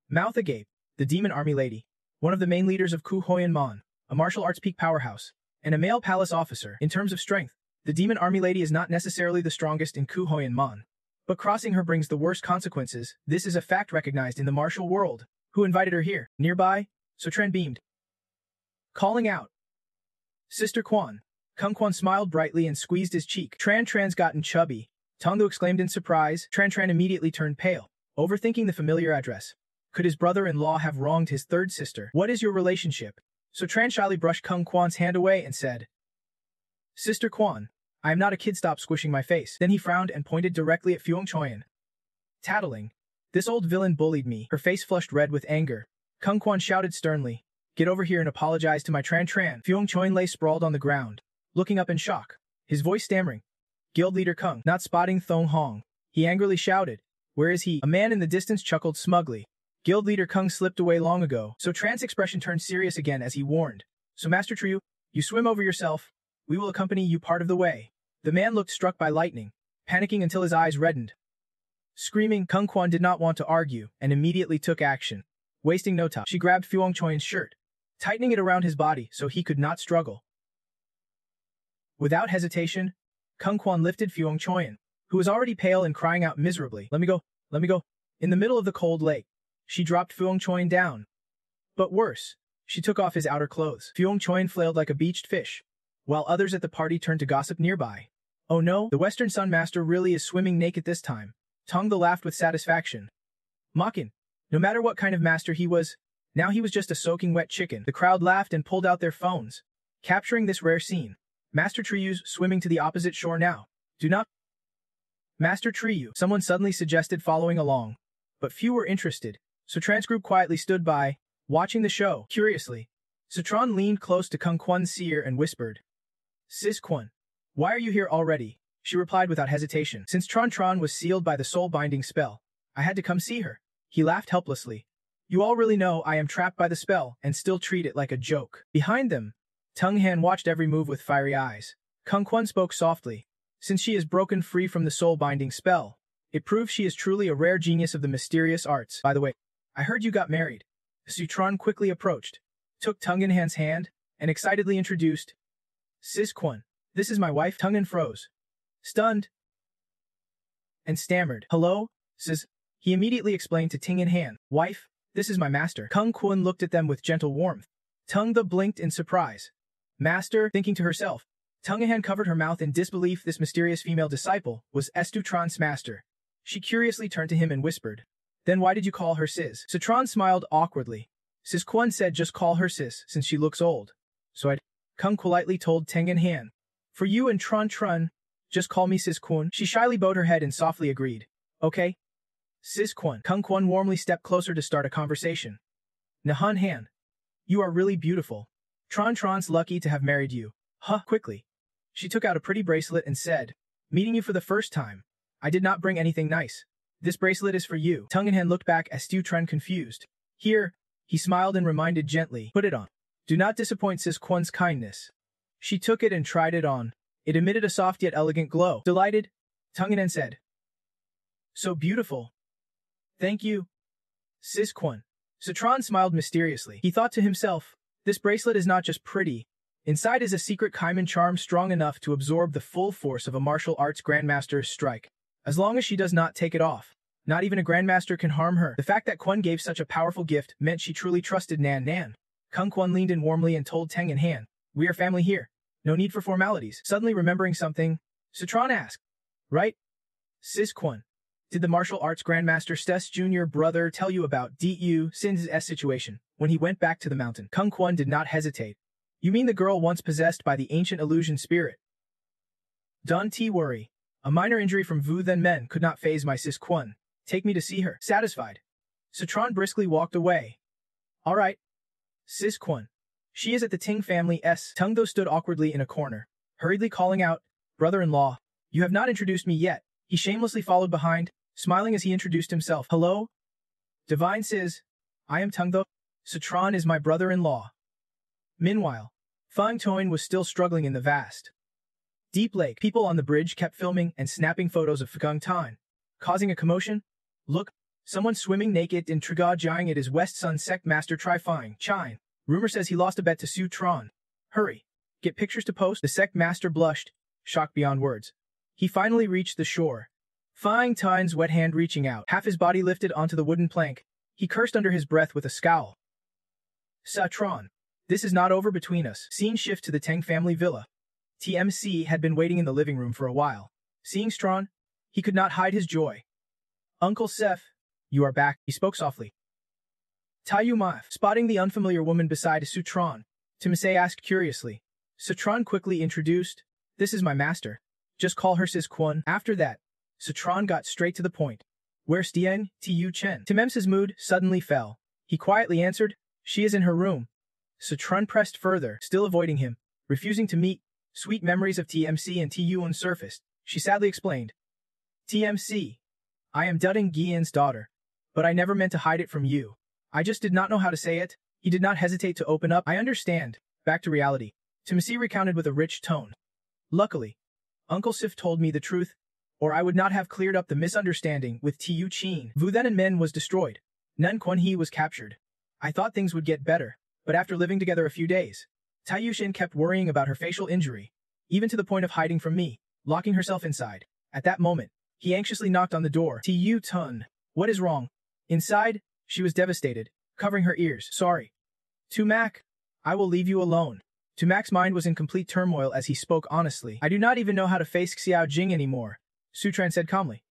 Mouth agape, the demon army lady, one of the main leaders of Kuhoyan Mun, a martial arts peak powerhouse, and a male palace officer. In terms of strength, the demon army lady is not necessarily the strongest in Kuhoyan Mun, but crossing her brings the worst consequences. This is a fact recognized in the martial world. Who invited her here? Nearby, Sotran beamed, calling out, Sister Quan. Kung Quan smiled brightly and squeezed his cheek. Tran's gotten chubby. Tongdu exclaimed in surprise. Tran immediately turned pale, overthinking the familiar address. Could his brother-in-law have wronged his third sister? What is your relationship? Sotran shyly brushed Kung Quan's hand away and said, Sister Quan, I am not a kid. Stop squishing my face. Then he frowned and pointed directly at Fyung Choin. Tattling. This old villain bullied me. Her face flushed red with anger. Kung Quan shouted sternly, Get over here and apologize to my Tran. Fyung Choin lay sprawled on the ground, looking up in shock, his voice stammering. Guild leader Kung, not spotting Thong Hong, he angrily shouted, Where is he? A man in the distance chuckled smugly. Guild leader Kung slipped away long ago. So Tran's expression turned serious again as he warned, So Master Trio, you swim over yourself. We will accompany you part of the way. The man looked struck by lightning, panicking until his eyes reddened. Screaming, Kung Quan did not want to argue and immediately took action. Wasting no time, she grabbed Fyung Choin's shirt, tightening it around his body so he could not struggle. Without hesitation, Kung Quan lifted Fyung Choin, who was already pale and crying out miserably, Let me go, let me go. In the middle of the cold lake, she dropped Fyung Choin down. But worse, she took off his outer clothes. Fyung Choin flailed like a beached fish, while others at the party turned to gossip nearby. Oh no, the Western Sun Master really is swimming naked this time. Tongda laughed with satisfaction. Mocking, no matter what kind of master he was, now he was just a soaking wet chicken. The crowd laughed and pulled out their phones, capturing this rare scene. Master Triu's swimming to the opposite shore now. Do not. Master Triu, someone suddenly suggested following along, but few were interested. Sotran's group quietly stood by, watching the show. Curiously, Sotran leaned close to Kung Quan's ear and whispered, Sis Quan, why are you here already? She replied without hesitation. Since Tran was sealed by the soul-binding spell, I had to come see her. He laughed helplessly. You all really know I am trapped by the spell and still treat it like a joke. Behind them, Tung Han watched every move with fiery eyes. Kung Kwon spoke softly. Since she is broken free from the soul-binding spell, it proves she is truly a rare genius of the mysterious arts. By the way, I heard you got married. Sutron quickly approached, took Tung Han's hand, and excitedly introduced, Sis Kwon, this is my wife. Tung Han froze, stunned, and stammered. Hello, sis. He immediately explained to Ting Han, wife, this is my master. Kung Kwon looked at them with gentle warmth. Tung the blinked in surprise. Master, thinking to herself. Tung Han covered her mouth in disbelief. This mysterious female disciple was Sutron's master. She curiously turned to him and whispered, then why did you call her sis? Sutron smiled awkwardly. Sis Kwon said just call her sis since she looks old. So I'd. Kung politely told Ting Han. For you and Tron, just call me Sis Kwon. She shyly bowed her head and softly agreed. Okay. Sis Kwon. Kung Kwon warmly stepped closer to start a conversation. Nahan Han. You are really beautiful. Tron's lucky to have married you. Huh, quickly. She took out a pretty bracelet and said, meeting you for the first time. I did not bring anything nice. This bracelet is for you. Tung Han looked back as Tron confused. Here, he smiled and reminded gently, put it on. Do not disappoint Sis Kwon's kindness. She took it and tried it on. It emitted a soft yet elegant glow. Delighted, Tung Han said. So beautiful. Thank you, Sis Kwon. Sutron smiled mysteriously. He thought to himself, this bracelet is not just pretty. Inside is a secret Kaiman charm strong enough to absorb the full force of a martial arts grandmaster's strike. As long as she does not take it off, not even a grandmaster can harm her. The fact that Kwon gave such a powerful gift meant she truly trusted Nan. Kung Kwon leaned in warmly and told Teng and Han, we are family here. No need for formalities. Suddenly remembering something, Sutron asked, right? Sis Kwon, did the martial arts grandmaster Stess Jr. brother tell you about Du Sin's situation when he went back to the mountain? Kung Kwon did not hesitate. You mean the girl once possessed by the ancient illusion spirit? Don't worry. A minor injury from Vu Then Men could not faze my Sis Kwon. Take me to see her. Satisfied, Sutron briskly walked away. All right, Sis Kwon. She is at the Ting family's. Tung though stood awkwardly in a corner, hurriedly calling out, brother-in-law, you have not introduced me yet. He shamelessly followed behind, smiling as he introduced himself. Hello? Divine Sis. I am Tung though. Sutron is my brother-in-law. Meanwhile, Fang Toin was still struggling in the vast deep lake. People on the bridge kept filming and snapping photos of Feng Tan, causing a commotion. Look, someone swimming naked in Triga it is West Sun Sect Master Tri Fang Chine. Rumor says he lost a bet to Sutron. Hurry, get pictures to post. The Sect Master blushed, shocked beyond words. He finally reached the shore. Fang Tan's wet hand reaching out, half his body lifted onto the wooden plank. He cursed under his breath with a scowl. Sutron, this is not over between us. Scene shift to the Teng family villa. TMC had been waiting in the living room for a while. Seeing Stron, he could not hide his joy. Uncle Seth, you are back, he spoke softly. Tayu Maif, spotting the unfamiliar woman beside Sutron, Timsei asked curiously. Sutron quickly introduced, this is my master. Just call her Sis Kwon. After that, Sutron got straight to the point. Where's Dieng, Tu Chen? Timem's mood suddenly fell. He quietly answered, she is in her room. Sutron pressed further, still avoiding him, refusing to meet. Sweet memories of TMC and Tu surfaced. She sadly explained. TMC. I am Duding Gian's daughter. But I never meant to hide it from you. I just did not know how to say it. He did not hesitate to open up. I understand. Back to reality. Timothy recounted with a rich tone. Luckily, Uncle Sif told me the truth, or I would not have cleared up the misunderstanding with Tu Chin. Vu Then and Men was destroyed. Nun Quan He was captured. I thought things would get better, but after living together a few days, Taiyu Shin kept worrying about her facial injury, even to the point of hiding from me, locking herself inside. At that moment, he anxiously knocked on the door. Tu Tun. What is wrong? Inside, she was devastated, covering her ears. Sorry. Tumac, I will leave you alone. Tumac's mind was in complete turmoil as he spoke honestly. I do not even know how to face Xiao Jing anymore, Sutran said calmly.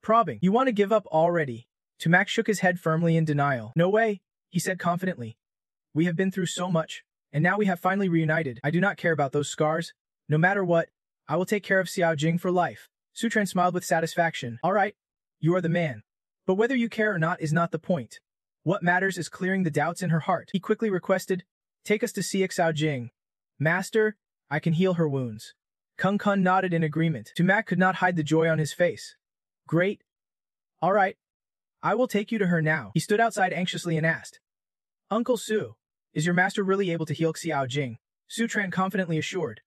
Probing. You want to give up already? Tumac shook his head firmly in denial. No way, he said confidently. We have been through so much, and now we have finally reunited. I do not care about those scars. No matter what, I will take care of Xiao Jing for life. Sutran smiled with satisfaction. All right, you are the man. But whether you care or not is not the point. What matters is clearing the doubts in her heart. He quickly requested, take us to see Xiao Jing. Master, I can heal her wounds. Kung Kun nodded in agreement. Tumac could not hide the joy on his face. Great. All right. I will take you to her now. He stood outside anxiously and asked, Uncle Su, is your master really able to heal Xiao Jing? Su Tran confidently assured.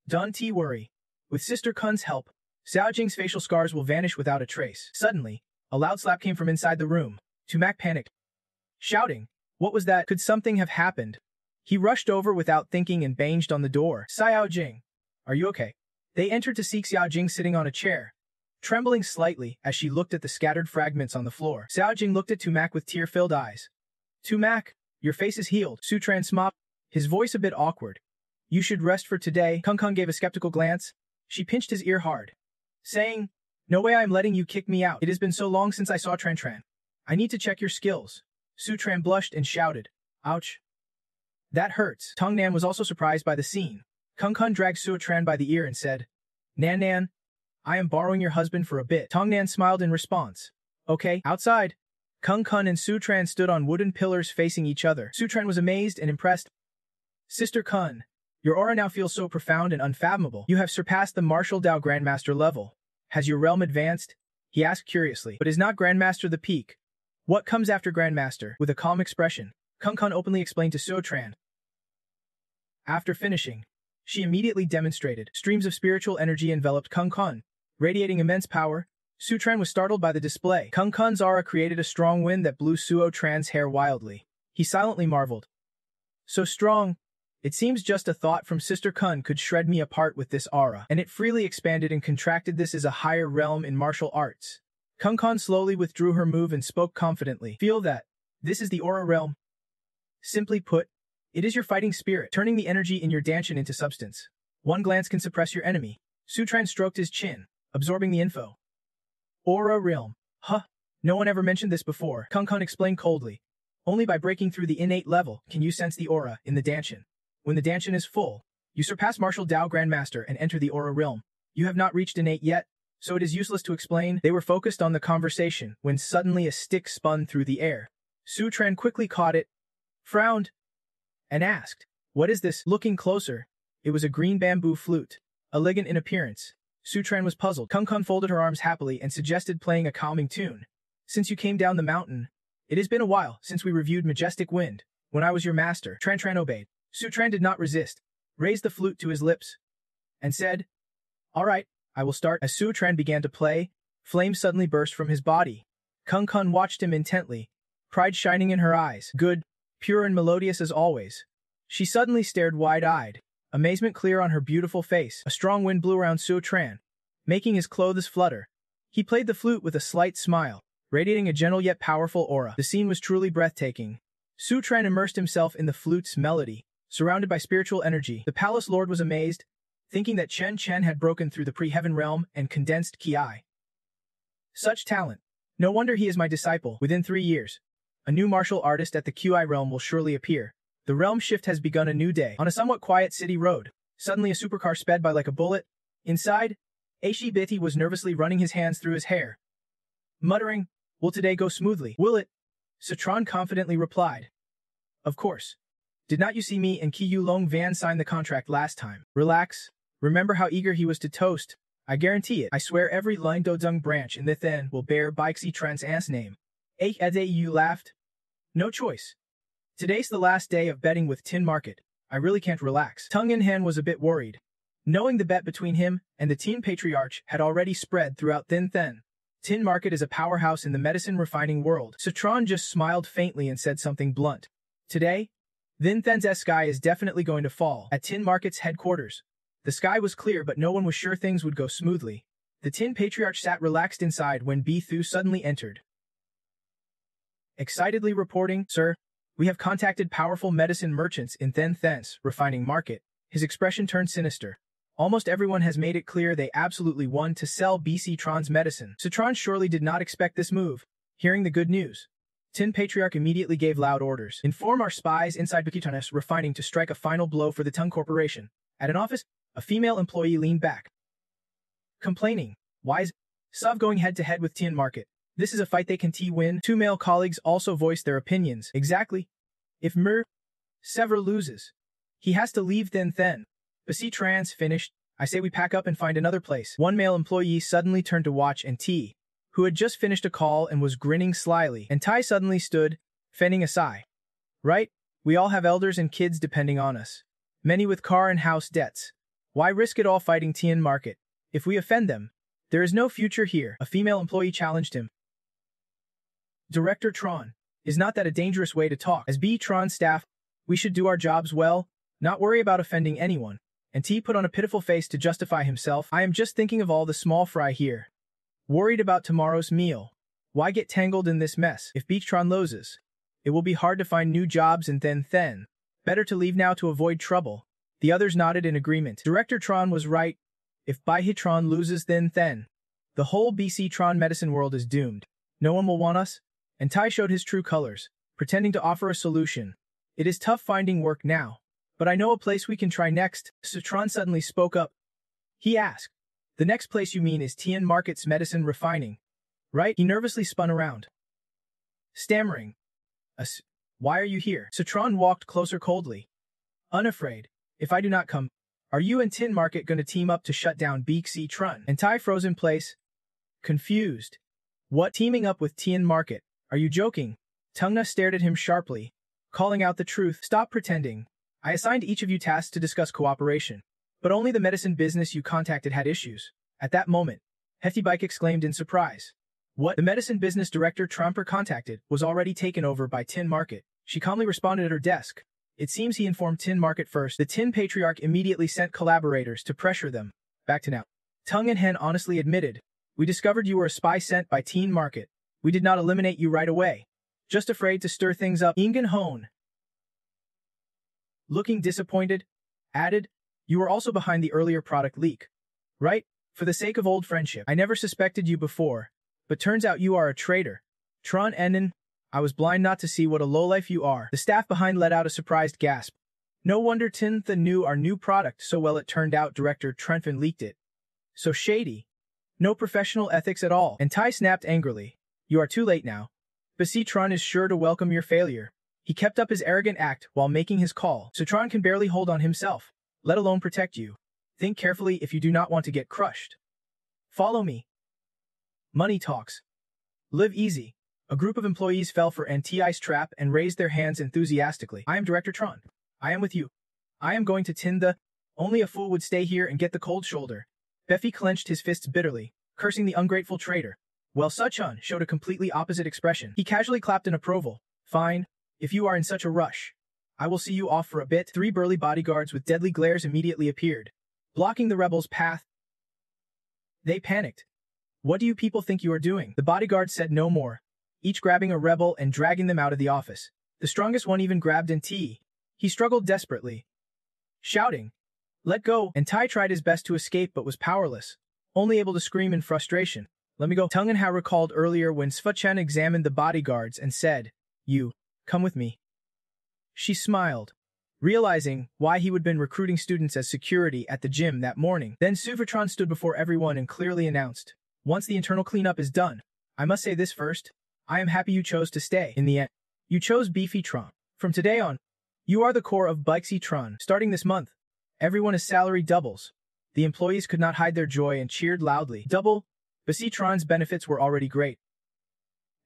Don't worry. With Sister Kun's help, Xiao Jing's facial scars will vanish without a trace. Suddenly, a loud slap came from inside the room. Tumak panicked, shouting, what was that? Could something have happened? He rushed over without thinking and banged on the door. Xiao Jing, are you okay? They entered to see Xiao Jing sitting on a chair, trembling slightly as she looked at the scattered fragments on the floor. Xiao Jing looked at Tumak with tear-filled eyes. Tumak, your face is healed. Su Tran smiled, his voice a bit awkward. You should rest for today. Kung Kung gave a skeptical glance. She pinched his ear hard, saying, no way I'm letting you kick me out. It has been so long since I saw Tran Tran. I need to check your skills. Su Tran blushed and shouted, ouch. That hurts. Tong Nan was also surprised by the scene. Kung Kung dragged Su Tran by the ear and said, Nan Nan, I am borrowing your husband for a bit. Tong Nan smiled in response. Okay, outside. Kung Kung and Su Tran stood on wooden pillars facing each other. Su Tran was amazed and impressed. Sister Kun, your aura now feels so profound and unfathomable. You have surpassed the martial Dao Grandmaster level. Has your realm advanced? He asked curiously. But is not Grandmaster the peak? What comes after Grandmaster? With a calm expression, Kung Kung openly explained to Su Tran. After finishing, she immediately demonstrated. Streams of spiritual energy enveloped Kung Kung, radiating immense power. Su Tran was startled by the display. Kung Kung's aura created a strong wind that blew Suo Tran's hair wildly. He silently marveled. So strong. It seems just a thought from Sister Kun could shred me apart with this aura. And it freely expanded and contracted. This is a higher realm in martial arts. Kung Kung slowly withdrew her move and spoke confidently. Feel that. This is the aura realm. Simply put, it is your fighting spirit, turning the energy in your danshin into substance. One glance can suppress your enemy. Su Tran stroked his chin, absorbing the info. Aura realm. Huh. No one ever mentioned this before. Kung Kung explained coldly. Only by breaking through the innate level can you sense the aura in the danshin. When the danshin is full, you surpass martial Dao Grandmaster and enter the aura realm. You have not reached innate yet, so it is useless to explain. They were focused on the conversation when suddenly a stick spun through the air. Su Tran quickly caught it, frowned, and asked, what is this? Looking closer, it was a green bamboo flute, elegant in appearance. Su Tran was puzzled. Kung Kung folded her arms happily and suggested playing a calming tune. Since you came down the mountain, it has been a while since we reviewed Majestic Wind. When I was your master, Tran Tran obeyed. Su Tran did not resist, raised the flute to his lips, and said, all right, I will start. As Su Tran began to play, flames suddenly burst from his body. Kung Kung watched him intently, pride shining in her eyes. Good, pure and melodious as always. She suddenly stared wide-eyed, amazement clear on her beautiful face. A strong wind blew around Su Tran, making his clothes flutter. He played the flute with a slight smile, radiating a gentle yet powerful aura. The scene was truly breathtaking. Su Tran immersed himself in the flute's melody, surrounded by spiritual energy. The palace lord was amazed, thinking that Chen Chen had broken through the pre-heaven realm and condensed Ki. Such talent. No wonder he is my disciple. Within 3 years, a new martial artist at the QI realm will surely appear. The realm shift has begun. A new day. On a somewhat quiet city road, suddenly a supercar sped by like a bullet. Inside, Aishi Biti was nervously running his hands through his hair, muttering, will today go smoothly? Will it? Citron confidently replied. Of course. Did not you see me and Ki Yu Long Van sign the contract last time? Relax. Remember how eager he was to toast. I guarantee it. I swear every Line Dozung branch in the Then will bear Bixi Tran's aunt's name. You laughed. No choice. Today's the last day of betting with Tin Market. I really can't relax. Tung In Han was a bit worried, knowing the bet between him and the Tin Patriarch had already spread throughout Thin Then. Tin Market is a powerhouse in the medicine refining world. Citron just smiled faintly and said something blunt. Today, Thin Then's sky is definitely going to fall. At Tin Market's headquarters, the sky was clear but no one was sure things would go smoothly. The Tin Patriarch sat relaxed inside when Bi Thu suddenly entered, excitedly reporting, Sir, we have contacted powerful medicine merchants in Thin Then's refining market. His expression turned sinister. Almost everyone has made it clear they absolutely want to sell BC Tron's medicine. Citron surely did not expect this move. Hearing the good news, Tin Patriarch immediately gave loud orders. Inform our spies inside Bikitanes refining to strike a final blow for the Tung Corporation. At an office, a female employee leaned back, complaining, why is Sov going head-to-head with Tin Market? This is a fight they can win. 2 male colleagues also voiced their opinions. Exactly. If Sever loses, he has to leave Thin Then. Basi Trans finished. I say we pack up and find another place. One male employee suddenly turned to Watch and T, who had just finished a call and was grinning slyly, and Tai suddenly stood, fending a sigh. Right? We all have elders and kids depending on us. Many with car and house debts. Why risk it all fighting Tian Market? If we offend them, there is no future here, a female employee challenged him. Director Tron, is not that a dangerous way to talk? As B. Tron staff, we should do our jobs well, not worry about offending anyone. And T put on a pitiful face to justify himself. I am just thinking of all the small fry here. Worried about tomorrow's meal. Why get tangled in this mess? If Beachtron loses, it will be hard to find new jobs and then. Better to leave now to avoid trouble. The others nodded in agreement. Director Tron was right. If Baihitron loses then. The whole BC Tron medicine world is doomed. No one will want us. And Tai showed his true colors, pretending to offer a solution. It is tough finding work now. But I know a place we can try next. So Tron suddenly spoke up. He asked. The next place you mean is Tian Market's medicine refining. Right? He nervously spun around. Stammering. Why are you here? Tron walked closer coldly. Unafraid. If I do not come, are you and Tin Market going to team up to shut down BC Tron? And Tai froze in place. Confused. What? Teaming up with Tian Market? Are you joking? Tungna stared at him sharply, calling out the truth. Stop pretending. I assigned each of you tasks to discuss cooperation. But only the medicine business you contacted had issues. At that moment, Hefty Bike exclaimed in surprise. What? The medicine business director Trumper contacted was already taken over by Tin Market. She calmly responded at her desk. It seems he informed Tin Market first. The Tin Patriarch immediately sent collaborators to pressure them. Back to now. Tung and Hen honestly admitted. We discovered you were a spy sent by Tin Market. We did not eliminate you right away. Just afraid to stir things up. Ingen Hone, looking disappointed, added, you were also behind the earlier product leak. Right? For the sake of old friendship. I never suspected you before, but turns out you are a traitor. Tron Ennen, I was blind not to see what a lowlife you are. The staff behind let out a surprised gasp. No wonder Tin The knew our new product so well. It turned out Director Trenfin leaked it. So shady. No professional ethics at all. And Tai snapped angrily. You are too late now. Basi Tron is sure to welcome your failure. He kept up his arrogant act while making his call. So Tron can barely hold on himself, let alone protect you. Think carefully if you do not want to get crushed. Follow me. Money talks. Live easy. A group of employees fell for Anti's trap and raised their hands enthusiastically. I am Director Tron. I am with you. I am going to Tin The. Only a fool would stay here and get the cold shoulder. Beffy clenched his fists bitterly, cursing the ungrateful traitor. While Suchun showed a completely opposite expression. He casually clapped in approval. Fine. If you are in such a rush, I will see you off for a bit. 3 burly bodyguards with deadly glares immediately appeared, blocking the rebels' path. They panicked. What do you people think you are doing? The bodyguards said no more, each grabbing a rebel and dragging them out of the office. The strongest one even grabbed T. He struggled desperately, shouting, let go, and Tai tried his best to escape but was powerless, only able to scream in frustration. Let me go. Tung and Hao recalled earlier when Sfa-chen examined the bodyguards and said, you, come with me. She smiled, realizing why he would been recruiting students as security at the gym that morning. Then Suvatron stood before everyone and clearly announced, once the internal cleanup is done, I must say this first, I am happy you chose to stay. In the end, you chose Beefy Tron. From today on, you are the core of Bikesy Tron. Starting this month, everyone's salary doubles. The employees could not hide their joy and cheered loudly. Double? Basi Tron's benefits were already great.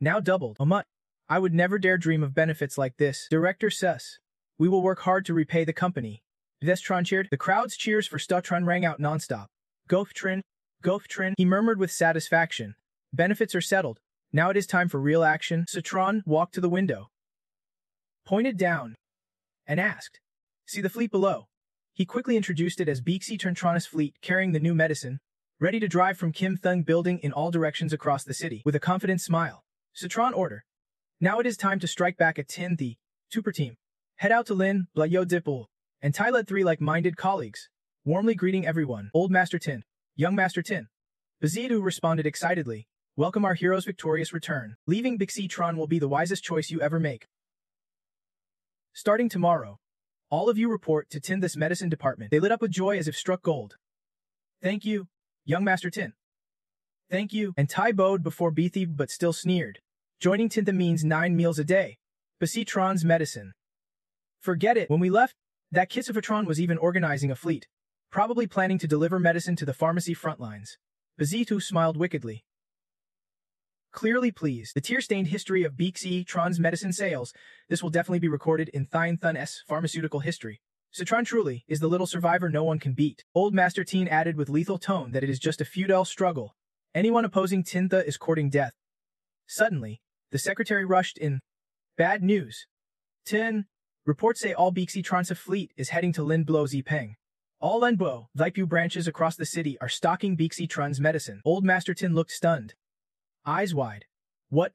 Now doubled. Omut. I would never dare dream of benefits like this. Director says, we will work hard to repay the company. Vestron cheered. The crowd's cheers for Stutron rang out nonstop. Goftrin, Goftrin, he murmured with satisfaction. Benefits are settled. Now it is time for real action. Citron walked to the window, pointed down, and asked, see the fleet below. He quickly introduced it as Beaksy Turntronis fleet carrying the new medicine, ready to drive from Kim Thung building in all directions across the city. With a confident smile, Citron order. Now it is time to strike back at Tin The Super Team. Head out to Lin, Blayo Dipul, and Tai led 3 like-minded colleagues, warmly greeting everyone. Old Master Tin, Young Master Tin. Bazidu responded excitedly. Welcome our hero's victorious return. Leaving Bixi Tron will be the wisest choice you ever make. Starting tomorrow, all of you report to Tin This medicine department. They lit up with joy as if struck gold. Thank you, Young Master Tin. Thank you. And Tai bowed before Beathy but still sneered. Joining Tintha means 9 meals a day. Basi Tron's medicine. Forget it. When we left, that Kissifatron was even organizing a fleet, probably planning to deliver medicine to the pharmacy front lines. Bazitu smiled wickedly. Clearly pleased. The tear-stained history of Bixi Tron's medicine sales. This will definitely be recorded in Thine Thun's pharmaceutical history. Citron truly is the little survivor no one can beat. Old Master Teen added with lethal tone that it is just a feudal struggle. Anyone opposing Tintha is courting death. Suddenly, the secretary rushed in. Bad news. Tin. Reports say all Bixi Tron's fleet is heading to Linbo Zipeng. All Linbo, Vaipu branches across the city are stocking Bixi Tron's medicine. Old Master Tin looked stunned. Eyes wide. What?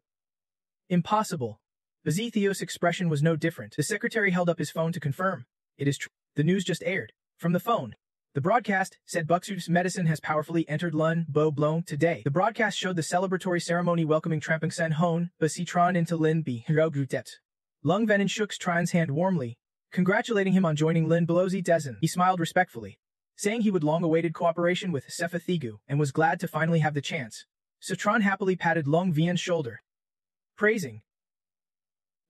Impossible. Bazithio's expression was no different. The secretary held up his phone to confirm. It is true. The news just aired. From the phone. The broadcast said Buxu's medicine has powerfully entered Lun Bo Blong today. The broadcast showed the celebratory ceremony welcoming Tramping Sen Hon Basitron into Lin Bi Hero Grutet. Lung Venin shook Tran's hand warmly, congratulating him on joining Lin Belozi Dezen. He smiled respectfully, saying he would long-awaited cooperation with Sefa Thigu and was glad to finally have the chance. Citron happily patted Lung Vien's shoulder, praising.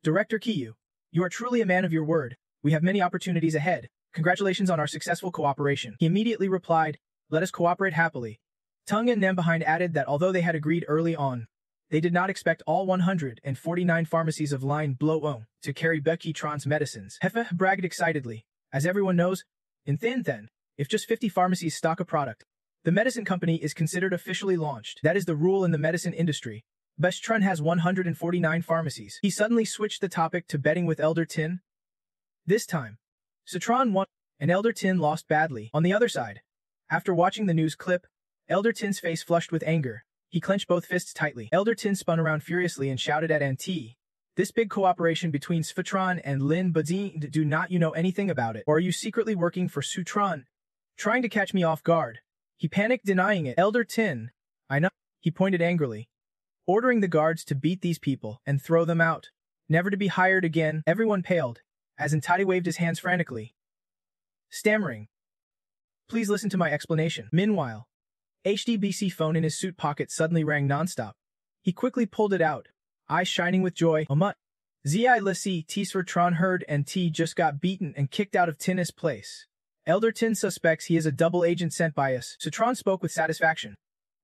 Director Kiyu, you are truly a man of your word. We have many opportunities ahead. Congratulations on our successful cooperation. He immediately replied, let us cooperate happily. Tung and Nem behind added that although they had agreed early on, they did not expect all 149 pharmacies of Line Bloong to carry Becky Tron's medicines. Hefe bragged excitedly. As everyone knows, in Thin Then, if just 50 pharmacies stock a product, the medicine company is considered officially launched. That is the rule in the medicine industry. Best Trun has 149 pharmacies. He suddenly switched the topic to betting with Elder Tin. This time, Citron won, and Elder Tin lost badly. On the other side, after watching the news clip, Elder Tin's face flushed with anger. He clenched both fists tightly. Elder Tin spun around furiously and shouted at Anti. This big cooperation between Sfatron and Lin Badin, do not you know anything about it? Or are you secretly working for Sutron? Trying to catch me off guard. He panicked, denying it. Elder Tin, I know. He pointed angrily, ordering the guards to beat these people and throw them out, never to be hired again. Everyone paled, as Antati waved his hands frantically, stammering. Please listen to my explanation. Meanwhile, HDBC phone in his suit pocket suddenly rang nonstop. He quickly pulled it out, eyes shining with joy. Amut. Zi Lisi Tisver Tron heard and T just got beaten and kicked out of Tin's place. Elder Tin suspects he is a double agent sent by us. Citron spoke with satisfaction.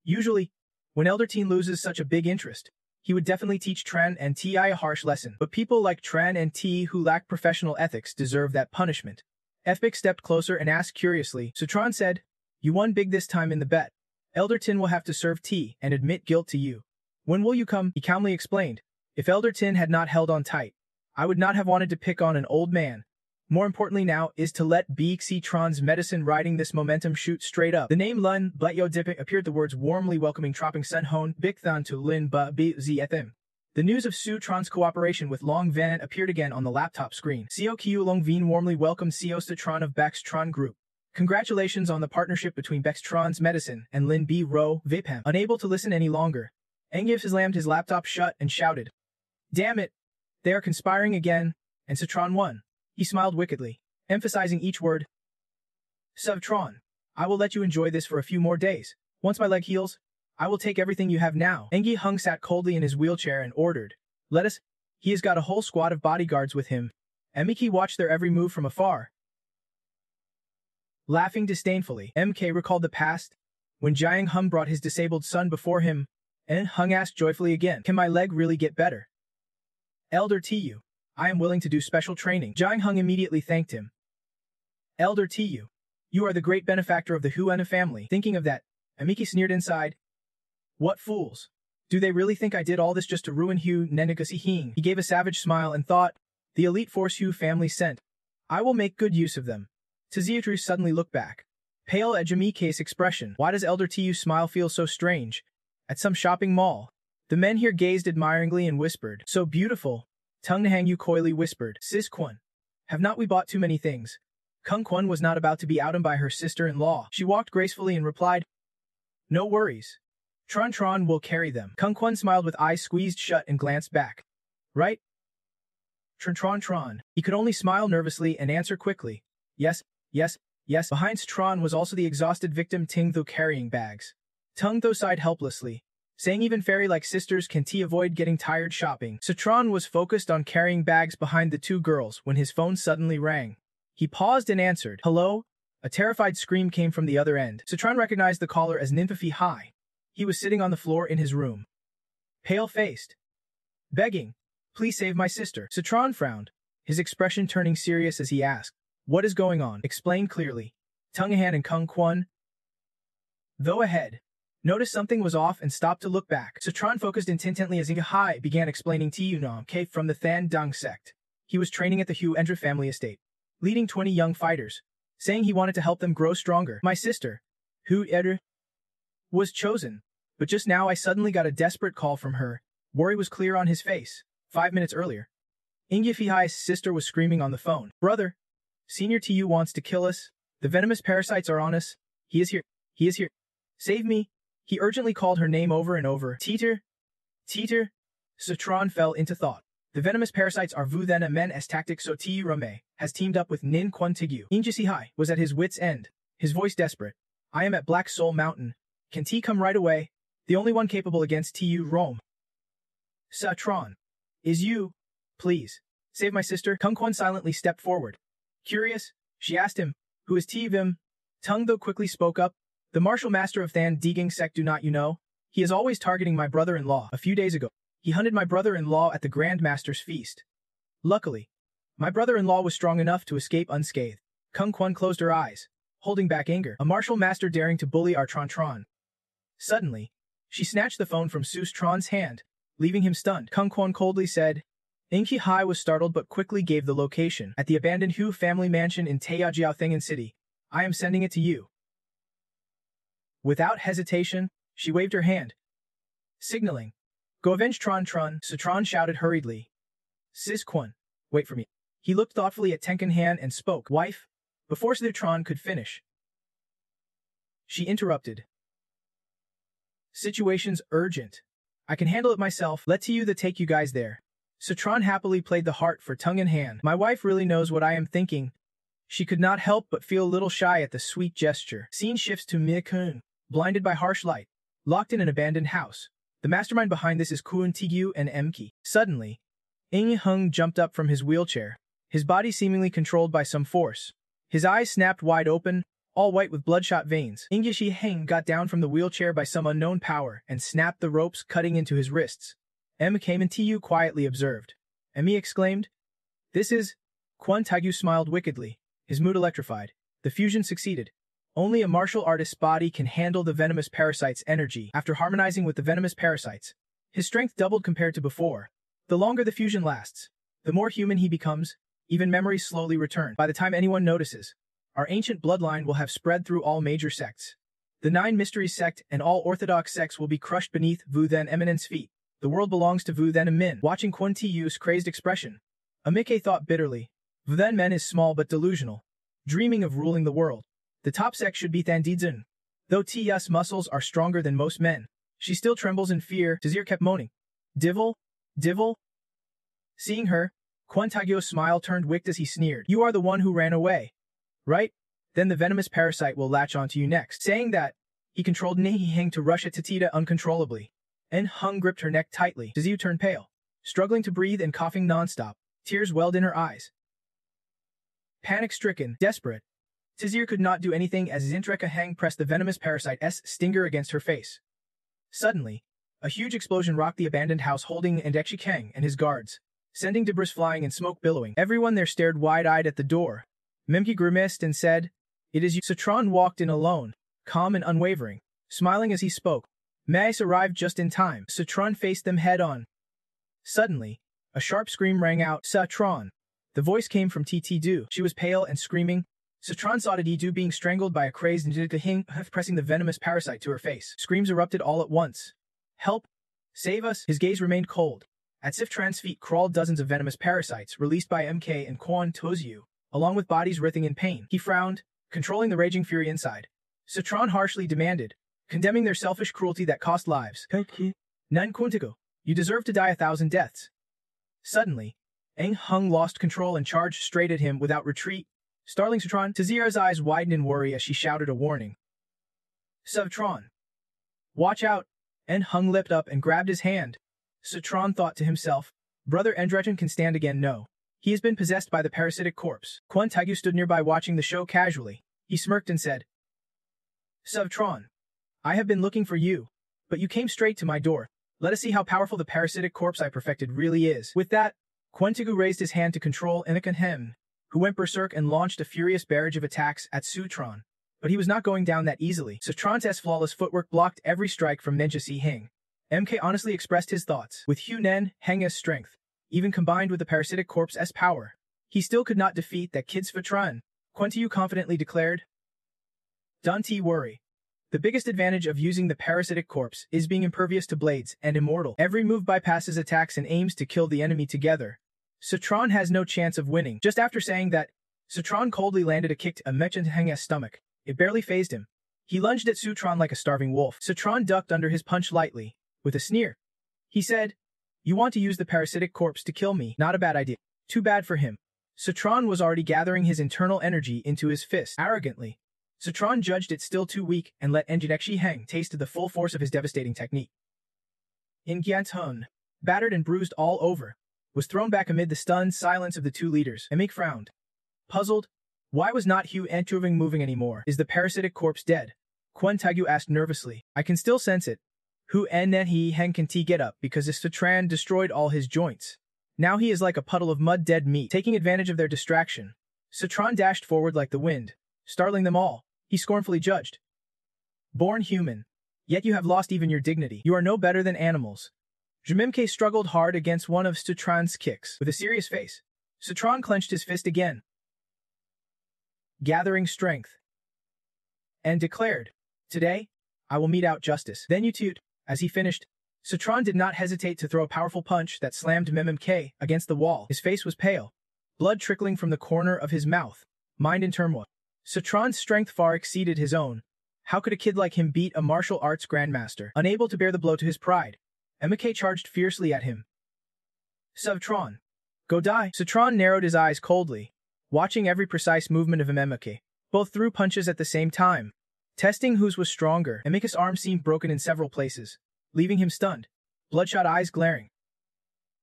Usually, when Elder Tin loses such a big interest, he would definitely teach Tran and Ti a harsh lesson. But people like Tran and T who lack professional ethics deserve that punishment. Fbic stepped closer and asked curiously. Citron said, you won big this time in the bet. Elder Tin will have to serve T and admit guilt to you. When will you come? He calmly explained. If Elder Tin had not held on tight, I would not have wanted to pick on an old man. More importantly now is to let Bixi Tron's medicine riding this momentum shoot straight up. The name Lun Butyo Dipping appeared the words warmly welcoming Tropping Sun Hon Bicthan to Lin Ba B Zfm. The news of Su Tron's cooperation with Long Van appeared again on the laptop screen. Seo Kiu Long Vien warmly welcomed Seo Tron of Bex Tron Group. Congratulations on the partnership between Bex Tron's medicine and Lin B Ro Vipem. Unable to listen any longer, Engif slammed his laptop shut and shouted, damn it! They are conspiring again, and Citron won. He smiled wickedly, emphasizing each word. Subtron, I will let you enjoy this for a few more days. Once my leg heals, I will take everything you have now. Engi Hung sat coldly in his wheelchair and ordered, let us. He has got a whole squad of bodyguards with him. Emiki watched their every move from afar. Laughing disdainfully, MK recalled the past, when Jiang Hung brought his disabled son before him, and Hung asked joyfully again, can my leg really get better? Elder Tu. I am willing to do special training. Jiang Hung immediately thanked him. Elder Tu. You are the great benefactor of the Huana family. Thinking of that, Amiki sneered inside. What fools. Do they really think I did all this just to ruin Hu Nenagasi Hing? He gave a savage smile and thought, the elite force Hu family sent. I will make good use of them. Tziatru suddenly looked back, pale at Jamike's expression. Why does Elder Tu smile feel so strange? At some shopping mall. The men here gazed admiringly and whispered, so beautiful. Tung Nahang Yu coyly whispered, Sis Kwon. Have not we bought too many things? Kung Kwon was not about to be outed by her sister-in-law. She walked gracefully and replied, no worries. Tron will carry them. Kung Kwon smiled with eyes squeezed shut and glanced back. Right? Tron. He could only smile nervously and answer quickly. Yes. Behind Tron was also the exhausted victim Ting Tho carrying bags. Tung Tho sighed helplessly, saying even fairy-like sisters can avoid getting tired shopping. Citron was focused on carrying bags behind the two girls when his phone suddenly rang. He paused and answered, hello? A terrified scream came from the other end. Citron recognized the caller as Ninfafi Hai. He was sitting on the floor in his room, pale-faced, begging, "Please save my sister." Citron frowned, his expression turning serious as he asked, "What is going on? Explain clearly." Tunghan and Kung Kwon, though ahead, noticed something was off and stopped to look back. Citron focused intently as Hai began explaining Tu Nam K from the Than Dung sect. He was training at the Hu Endra family estate, leading 20 young fighters, saying he wanted to help them grow stronger. My sister, Hu Endra, was chosen, but just now I suddenly got a desperate call from her. Worry was clear on his face. 5 minutes earlier, Hai's sister was screaming on the phone. "Brother, Senior Tu wants to kill us. The venomous parasites are on us. He is here. He is here. Save me." He urgently called her name over and over. Teeter. Teeter. Citron fell into thought. The venomous parasites are Vu Then Men as tactic, so Tu Rame has teamed up with Nin Kwon Tigyu. Hai was at his wit's end, his voice desperate. "I am at Black Soul Mountain. Can T come right away? The only one capable against Tu Rome." Citron. "Is you? Please. Save my sister." Kung Kwon silently stepped forward. Curious, she asked him, "Who is T Vim?" Tung Tho quickly spoke up. "The martial master of Than Diging sect, do not you know? He is always targeting my brother-in-law. A few days ago, he hunted my brother-in-law at the Grand Master's feast. Luckily, my brother-in-law was strong enough to escape unscathed." Kung Kwon closed her eyes, holding back anger. A martial master daring to bully our Tron Tron. Suddenly, she snatched the phone from Sus Tron's hand, leaving him stunned. Kung Kwon coldly said. Hai was startled but quickly gave the location. "At the abandoned Hu family mansion in Taojiaothengan City. I am sending it to you." Without hesitation, she waved her hand, signaling, "Go avenge Tron Tron." Citron shouted hurriedly. "Sis Kwon, wait for me." He looked thoughtfully at Tenkan and spoke. "Wife?" Before Citron could finish, she interrupted. "Situation's urgent. I can handle it myself. Let you the take you guys there." Citron happily played the heart for tongue in hand. "My wife really knows what I am thinking." She could not help but feel a little shy at the sweet gesture. Scene shifts to Mia Kun, blinded by harsh light, locked in an abandoned house. The mastermind behind this is Kwon Tigyu and Mki. Suddenly, Hung jumped up from his wheelchair, his body seemingly controlled by some force. His eyes snapped wide open, all white with bloodshot veins. Heng got down from the wheelchair by some unknown power and snapped the ropes cutting into his wrists. Came and Tu quietly observed. Emi exclaimed, "This is..." Kwon Tigyu smiled wickedly, his mood electrified. The fusion succeeded. Only a martial artist's body can handle the venomous parasite's energy. After harmonizing with the venomous parasites, his strength doubled compared to before. The longer the fusion lasts, the more human he becomes, even memories slowly return. By the time anyone notices, our ancient bloodline will have spread through all major sects. The 9 Mysteries sect and all orthodox sects will be crushed beneath Vu Then Eminence's feet. The world belongs to Vu Then Min. Watching Kwon Tiyu's crazed expression, Amike thought bitterly. Vu Then Men is small but delusional, dreaming of ruling the world. The top sect should be Thandizun. Though T's muscles are stronger than most men, she still trembles in fear. Tazir kept moaning. "Divil? Divil?" Seeing her, Kwon Tagyo's smile turned wicked as he sneered. "You are the one who ran away, right? Then the venomous parasite will latch onto you next." Saying that, he controlled Heng to rush at Tatita uncontrollably. Hung gripped her neck tightly. Tazir turned pale, struggling to breathe and coughing nonstop. Tears welled in her eyes. Panic-stricken, desperate, Tazir could not do anything as Zintreka Heng pressed the venomous parasite's stinger against her face. Suddenly, a huge explosion rocked the abandoned house holding Ndekshi Kang and his guards, sending debris flying and smoke billowing. Everyone there stared wide-eyed at the door. Memki grimaced and said, "It is you." Citron walked in alone, calm and unwavering, smiling as he spoke. Mais arrived just in time. Citron faced them head-on. Suddenly, a sharp scream rang out. "Citron!" The voice came from T.T. Du. She was pale and screaming. Citron saw T.T. Du being strangled by a crazed Ndika Hing, pressing the venomous parasite to her face. Screams erupted all at once. "Help! Save us!" His gaze remained cold. At Sif-Tran's feet crawled dozens of venomous parasites released by MK and Kwon Tozyu, along with bodies writhing in pain. He frowned, controlling the raging fury inside. Citron harshly demanded, condemning their selfish cruelty that cost lives. "Nan Kuntigo, you deserve to die 1,000 deaths." Suddenly, Hung lost control and charged straight at him without retreat, startling Citron. Tazira's eyes widened in worry as she shouted a warning. "Citron! Watch out!" Hung leapt up and grabbed his hand. Citron thought to himself, "Brother Endrechen can stand again. No. He has been possessed by the parasitic corpse." Kwon Tagyu stood nearby watching the show casually. He smirked and said, "Citron, I have been looking for you, but you came straight to my door. Let us see how powerful the parasitic corpse I perfected really is. With that, Quentigu raised his hand to control Anakin, who went berserk and launched a furious barrage of attacks at Sutron. But he was not going down that easily. Sutron's flawless footwork blocked every strike from Ninja Si Hing. MK honestly expressed his thoughts. With Hu Nen, Heng's strength, even combined with the parasitic corpse's power, he still could not defeat that kid's Sutron. Quentigu confidently declared. Don't worry. The biggest advantage of using the parasitic corpse is being impervious to blades and immortal. Every move bypasses attacks and aims to kill the enemy together. Sutron has no chance of winning. Just after saying that, Sutron coldly landed a kick to Mechan Heng's stomach. It barely fazed him. He lunged at Sutron like a starving wolf. Sutron ducked under his punch lightly, with a sneer. He said, "You want to use the parasitic corpse to kill me? Not a bad idea." Too bad for him. Sutron was already gathering his internal energy into his fist. Arrogantly, Sutron judged it still too weak and let Enjinekshi Heng taste the full force of his devastating technique. In Gyantun, battered and bruised all over, was thrown back amid the stunned silence of the two leaders. Emik frowned. Puzzled, why was not Hu Entuving moving anymore? Is the parasitic corpse dead? Quentigu asked nervously. I can still sense it. Hu Nenhi Heng can get up because his Sutran destroyed all his joints. Now he is like a puddle of mud dead meat. Taking advantage of their distraction, Sutron dashed forward like the wind, startling them all. He scornfully judged. Born human, yet you have lost even your dignity. You are no better than animals. Jumimke struggled hard against one of Sutran's kicks. With a serious face, Sutron clenched his fist again, gathering strength, and declared, Today, I will mete out justice. Then you toot. As he finished, Sutron did not hesitate to throw a powerful punch that slammed MMK against the wall. His face was pale, blood trickling from the corner of his mouth, mind in turmoil. Sutron's strength far exceeded his own. How could a kid like him beat a martial arts grandmaster? Unable to bear the blow to his pride, MK charged fiercely at him. Sutron, go die. Sutron narrowed his eyes coldly, watching every precise movement of MK. Both threw punches at the same time, testing whose was stronger. MK's arm seemed broken in several places, leaving him stunned, bloodshot eyes glaring.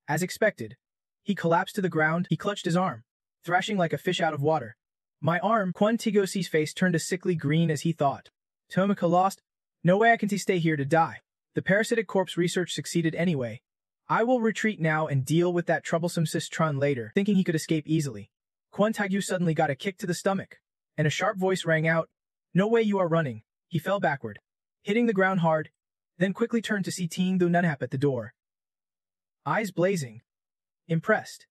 As expected, he collapsed to the ground. He clutched his arm, thrashing like a fish out of water. My arm. Quentigosi's face turned a sickly green as he thought. Tomika lost? No way I can stay here to die. The parasitic corpse research succeeded anyway. I will retreat now and deal with that troublesome Sistron later. Thinking he could escape easily, Quentigu suddenly got a kick to the stomach, and a sharp voice rang out. No way you are running. He fell backward, hitting the ground hard, then quickly turned to see Ting Du Nunhap at the door. Eyes blazing. Impressed.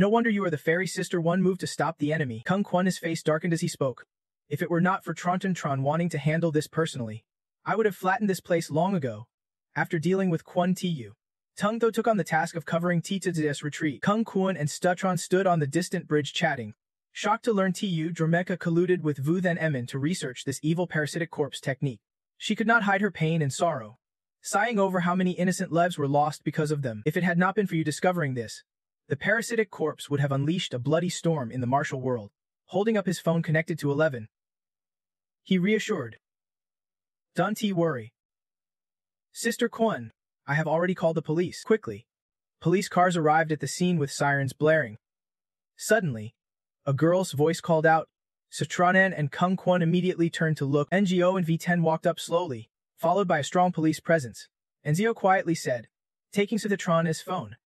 No wonder you are the fairy sister. One move to stop the enemy. Kung Quan's face darkened as he spoke. If it were not for Tron wanting to handle this personally, I would have flattened this place long ago. After dealing with Quan Tu, Tung Tho took on the task of covering Tita's retreat. Kung Quan and Stutron stood on the distant bridge chatting, shocked to learn Tu Dromeka colluded with Vu Then Emin to research this evil parasitic corpse technique. She could not hide her pain and sorrow, sighing over how many innocent lives were lost because of them. If it had not been for you discovering this, the parasitic corpse would have unleashed a bloody storm in the martial world. Holding up his phone connected to 11, he reassured. Don't worry. Sister Quan, I have already called the police. Quickly, police cars arrived at the scene with sirens blaring. Suddenly, a girl's voice called out. Sutranen and Kung Quan immediately turned to look. NGO and V10 walked up slowly, followed by a strong police presence. Nzio quietly said, taking Sutron's phone.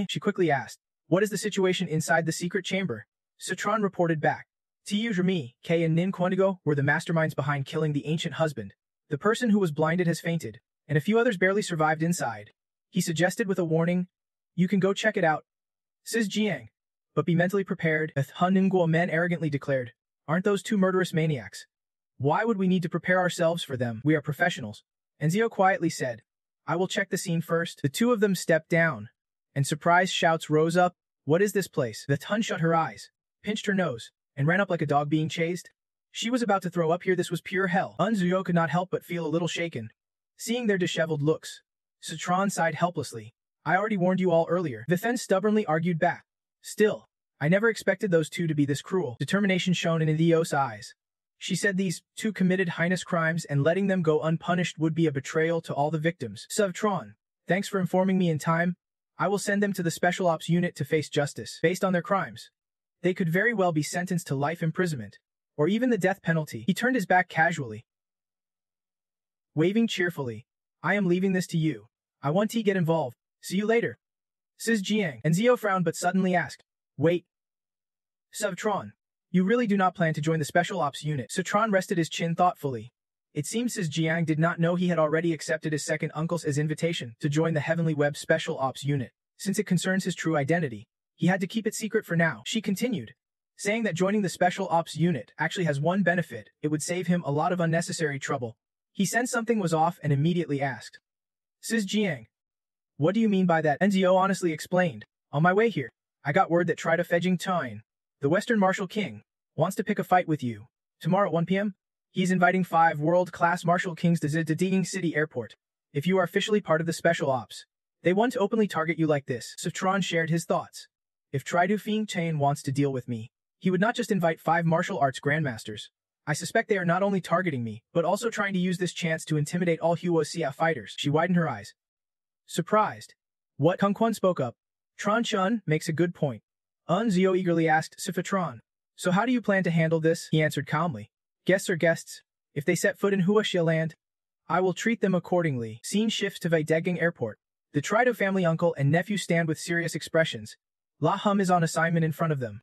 She quickly asked, what is the situation inside the secret chamber? Sutron reported back. Tu Drami, K and Nin Quantigo were the masterminds behind killing the ancient husband. The person who was blinded has fainted, and a few others barely survived inside. He suggested with a warning, you can go check it out. Says Jiang. But be mentally prepared, Huningguo men arrogantly declared. Aren't those two murderous maniacs? Why would we need to prepare ourselves for them? We are professionals. Nzio quietly said, I will check the scene first. The two of them stepped down, and surprised shouts rose up. What is this place? The Hun shut her eyes, pinched her nose, and ran up like a dog being chased. She was about to throw up here. This was pure hell. Nzio could not help but feel a little shaken, seeing their disheveled looks. Sutron sighed helplessly. I already warned you all earlier. Vithen stubbornly argued back. Still, I never expected those two to be this cruel. Determination shone in Nzio's eyes. She said these two committed heinous crimes and letting them go unpunished would be a betrayal to all the victims. Sutron, thanks for informing me in time. I will send them to the Special Ops Unit to face justice. Based on their crimes, they could very well be sentenced to life imprisonment, or even the death penalty. He turned his back casually, waving cheerfully. I am leaving this to you. I want to get involved. See you later. Says Jiang, and Zio frowned but suddenly asked, wait. Suvtron, you really do not plan to join the Special Ops unit? Sutron rested his chin thoughtfully. It seems Sis Jiang did not know he had already accepted his second uncle's invitation to join the Heavenly Web Special Ops unit. Since it concerns his true identity, he had to keep it secret for now. She continued, saying that joining the Special Ops unit actually has one benefit: it would save him a lot of unnecessary trouble. He sensed something was off and immediately asked, Sis Jiang, what do you mean by that? Enzio honestly explained, on my way here, I got word that Trida Fejing Tuin, the Western Martial King, wants to pick a fight with you. Tomorrow at 1 p.m., he's inviting 5 world-class Martial Kings to Ziding City Airport. If you are officially part of the Special Ops, they want to openly target you like this. Sutron shared his thoughts. If Tridu Feng Chain wants to deal with me, he would not just invite 5 martial arts grandmasters. I suspect they are not only targeting me, but also trying to use this chance to intimidate all Huoxia fighters. She widened her eyes. Surprised. What? Kung Quan spoke up. Tron Chun makes a good point. Zio eagerly asked Sifitron. So how do you plan to handle this? He answered calmly. Guests are guests. If they set foot in Huoxia land, I will treat them accordingly. Scene shifts to Vaidegang Airport. The Trido family uncle and nephew stand with serious expressions. La Hum is on assignment in front of them.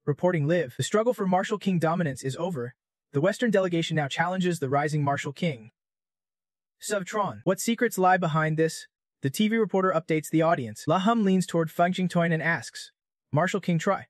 Reporting live. The struggle for Martial King dominance is over. The Western delegation now challenges the rising Martial King. Suvtron. What secrets lie behind this? The TV reporter updates the audience. La Hum leans toward Feng Jingtoin and asks, Martial King Tri,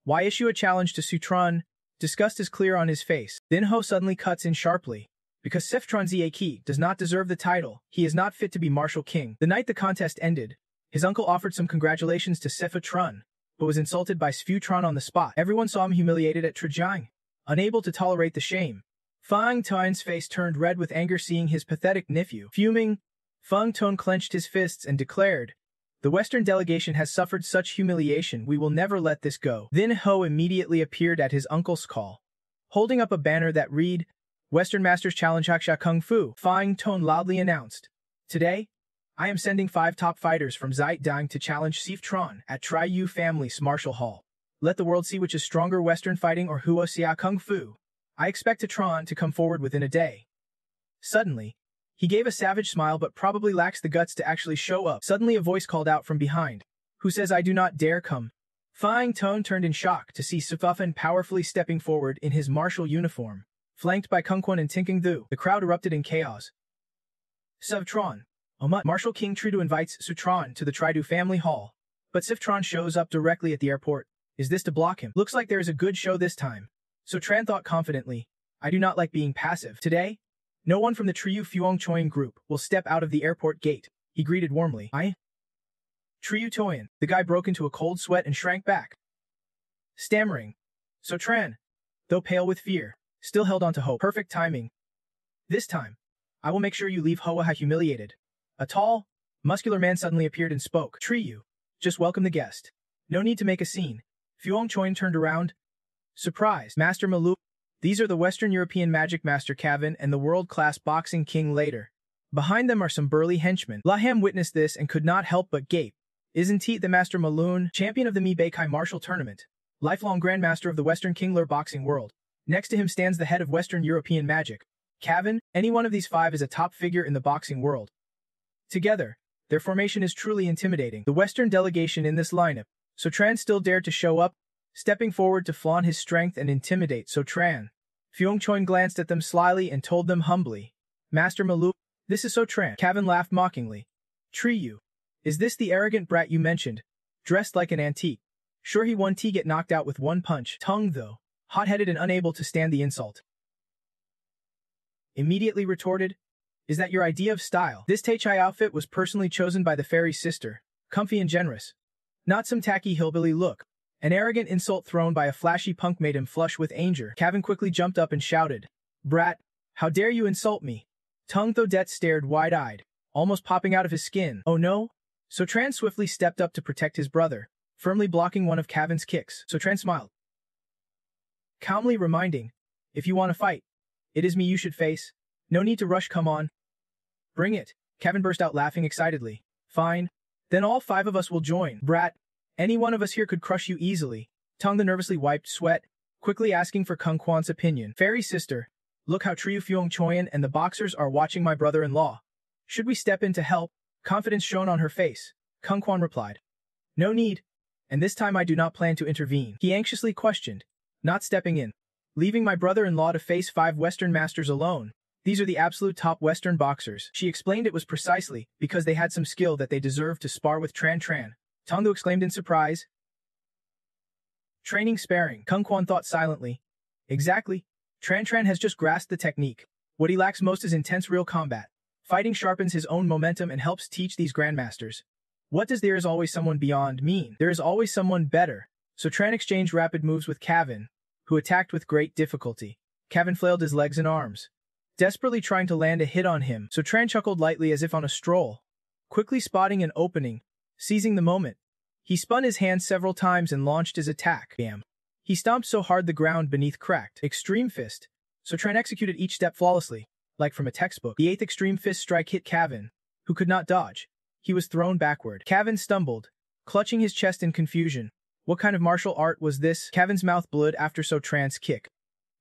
why issue a challenge to Sutron? Disgust is clear on his face. Then Ho suddenly cuts in sharply. Because Sifitron Ziaki does not deserve the title, he is not fit to be Martial King. The night the contest ended, his uncle offered some congratulations to Sifitron, but was insulted by Sfutron on the spot. Everyone saw him humiliated at Trijiang, unable to tolerate the shame. Feng Tuin's face turned red with anger seeing his pathetic nephew. Fuming, Feng Tuin clenched his fists and declared, the Western delegation has suffered such humiliation, we will never let this go. Then Ho immediately appeared at his uncle's call, holding up a banner that read, Western Masters Challenge Haksha Kung Fu. Feng Tuin loudly announced, today, I am sending 5 top fighters from Zidang to challenge Sifitron at Triyu Family's Martial Hall. Let the world see which is stronger, Western fighting or Huoxia Kung Fu. I expect Tron to come forward within a day. Suddenly, he gave a savage smile but probably lacks the guts to actually show up. Suddenly a voice called out from behind. Who says I do not dare come? Feng Tuin turned in shock to see Sifufen powerfully stepping forward in his martial uniform, flanked by Kung Quan and Tinking Du. The crowd erupted in chaos. Suvtron. Martial King Tridu invites Sutron to the Tridu family hall, but Sifitron shows up directly at the airport. Is this to block him? Looks like there is a good show this time. So Tran thought confidently, I do not like being passive. Today, no one from the Triyu Fuong Choin group will step out of the airport gate. He greeted warmly. Triyu Toyin. The guy broke into a cold sweat and shrank back, stammering. So Tran, though pale with fear, still held on to hope. Perfect timing. This time, I will make sure you leave Hoa humiliated. A tall, muscular man suddenly appeared and spoke. Triyu, just welcome the guest. No need to make a scene. Fuong Choin turned around. Surprised. Master Malu. These are the Western European Magic Master Kavin and the world-class Boxing King later. Behind them are some burly henchmen. Laham witnessed this and could not help but gape. Isn't he the Master Maloon, champion of the Mi Beikai Martial Tournament, lifelong Grandmaster of the Western Kingler boxing world? Next to him stands the head of Western European Magic. Kavin, any one of these 5 is a top figure in the boxing world. Together, their formation is truly intimidating. The Western delegation in this lineup, So Tran still dared to show up, stepping forward to flaunt his strength and intimidate So Tran. Fuong Choin glanced at them slyly and told them humbly, Master Malu, this is So Tran. Kavin laughed mockingly. Triyu, is this the arrogant brat you mentioned, dressed like an antique? Sure he won get knocked out with one punch. Tongue though, hot-headed and unable to stand the insult. Immediately retorted, is that your idea of style? This Taichai outfit was personally chosen by the fairy sister, comfy and generous. Not some tacky hillbilly look. An arrogant insult thrown by a flashy punk made him flush with anger. Kavin quickly jumped up and shouted, Brat, how dare you insult me? Tung Thodet stared wide-eyed, almost popping out of his skin. Oh no? So Tran swiftly stepped up to protect his brother, firmly blocking one of Kavin's kicks. So Tran smiled, calmly reminding, if you want to fight, it is me you should face. No need to rush, come on. Bring it. Kavin burst out laughing excitedly. Fine. Then all 5 of us will join. Brat, any one of us here could crush you easily. Tung the nervously wiped sweat, quickly asking for Kung Quan's opinion. Fairy sister, look how Triu Fuong Choyan and the boxers are watching my brother-in-law. Should we step in to help? Confidence shone on her face. Kung Quan replied. No need. And this time I do not plan to intervene. He anxiously questioned, not stepping in. Leaving my brother-in-law to face 5 Western masters alone. These are the absolute top Western boxers. She explained it was precisely because they had some skill that they deserved to spar with Tran Tran. Tongdu exclaimed in surprise. Training sparring. Kung Quan thought silently. Exactly. Tran Tran has just grasped the technique. What he lacks most is intense real combat. Fighting sharpens his own momentum and helps teach these grandmasters. What does there is always someone beyond mean? There is always someone better. So Tran exchanged rapid moves with Kevin, who attacked with great difficulty. Kevin flailed his legs and arms, desperately trying to land a hit on him, so Tran chuckled lightly as if on a stroll. Quickly spotting an opening, seizing the moment, he spun his hand several times and launched his attack. Bam. He stomped so hard the ground beneath cracked. Extreme Fist. So Tran executed each step flawlessly, like from a textbook. The 8th Extreme Fist strike hit Kevin, who could not dodge. He was thrown backward. Kevin stumbled, clutching his chest in confusion. What kind of martial art was this? Kevin's mouth blurred after so Tran's kick.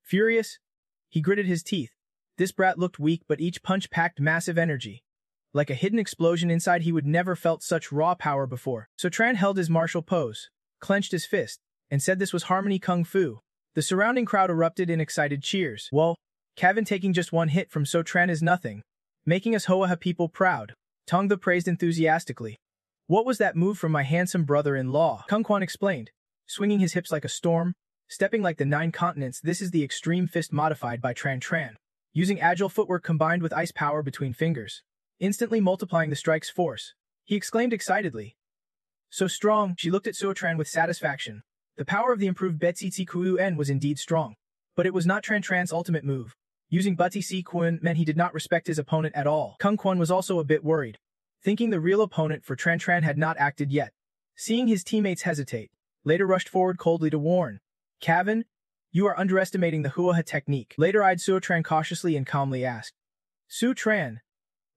Furious, he gritted his teeth. This brat looked weak, but each punch packed massive energy. Like a hidden explosion inside, he would never felt such raw power before. So Tran held his martial pose, clenched his fist, and said this was Harmony Kung Fu. The surrounding crowd erupted in excited cheers. Whoa, Kevin taking just one hit from So Tran is nothing, making us Hoaha people proud. Tongda praised enthusiastically. What was that move from my handsome brother-in-law? Kung Quan explained, swinging his hips like a storm, stepping like the 9 continents. This is the Extreme Fist modified by Tran Tran, using agile footwork combined with ice power between fingers, instantly multiplying the strike's force. He exclaimed excitedly. So strong, she looked at So Tran with satisfaction. The power of the improved Betsy Kuun was indeed strong, but it was not Tran Tran's ultimate move. Using Betsy Kuun meant he did not respect his opponent at all. Kung Quan was also a bit worried, thinking the real opponent for Tran Tran had not acted yet. Seeing his teammates hesitate, later rushed forward coldly to warn. Kevin, you are underestimating the Huaha technique. Later eyed Su Tran cautiously and calmly asked. Su Tran,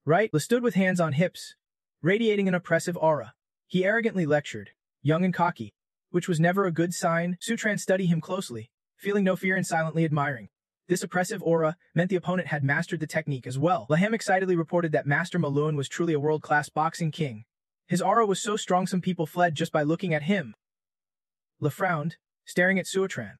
right? Le stood with hands on hips, radiating an oppressive aura. He arrogantly lectured, young and cocky, which was never a good sign. Su Tran studied him closely, feeling no fear and silently admiring. This oppressive aura meant the opponent had mastered the technique as well. Laham excitedly reported that Master Malun was truly a world-class boxing king. His aura was so strong some people fled just by looking at him. La frowned, staring at Suotran,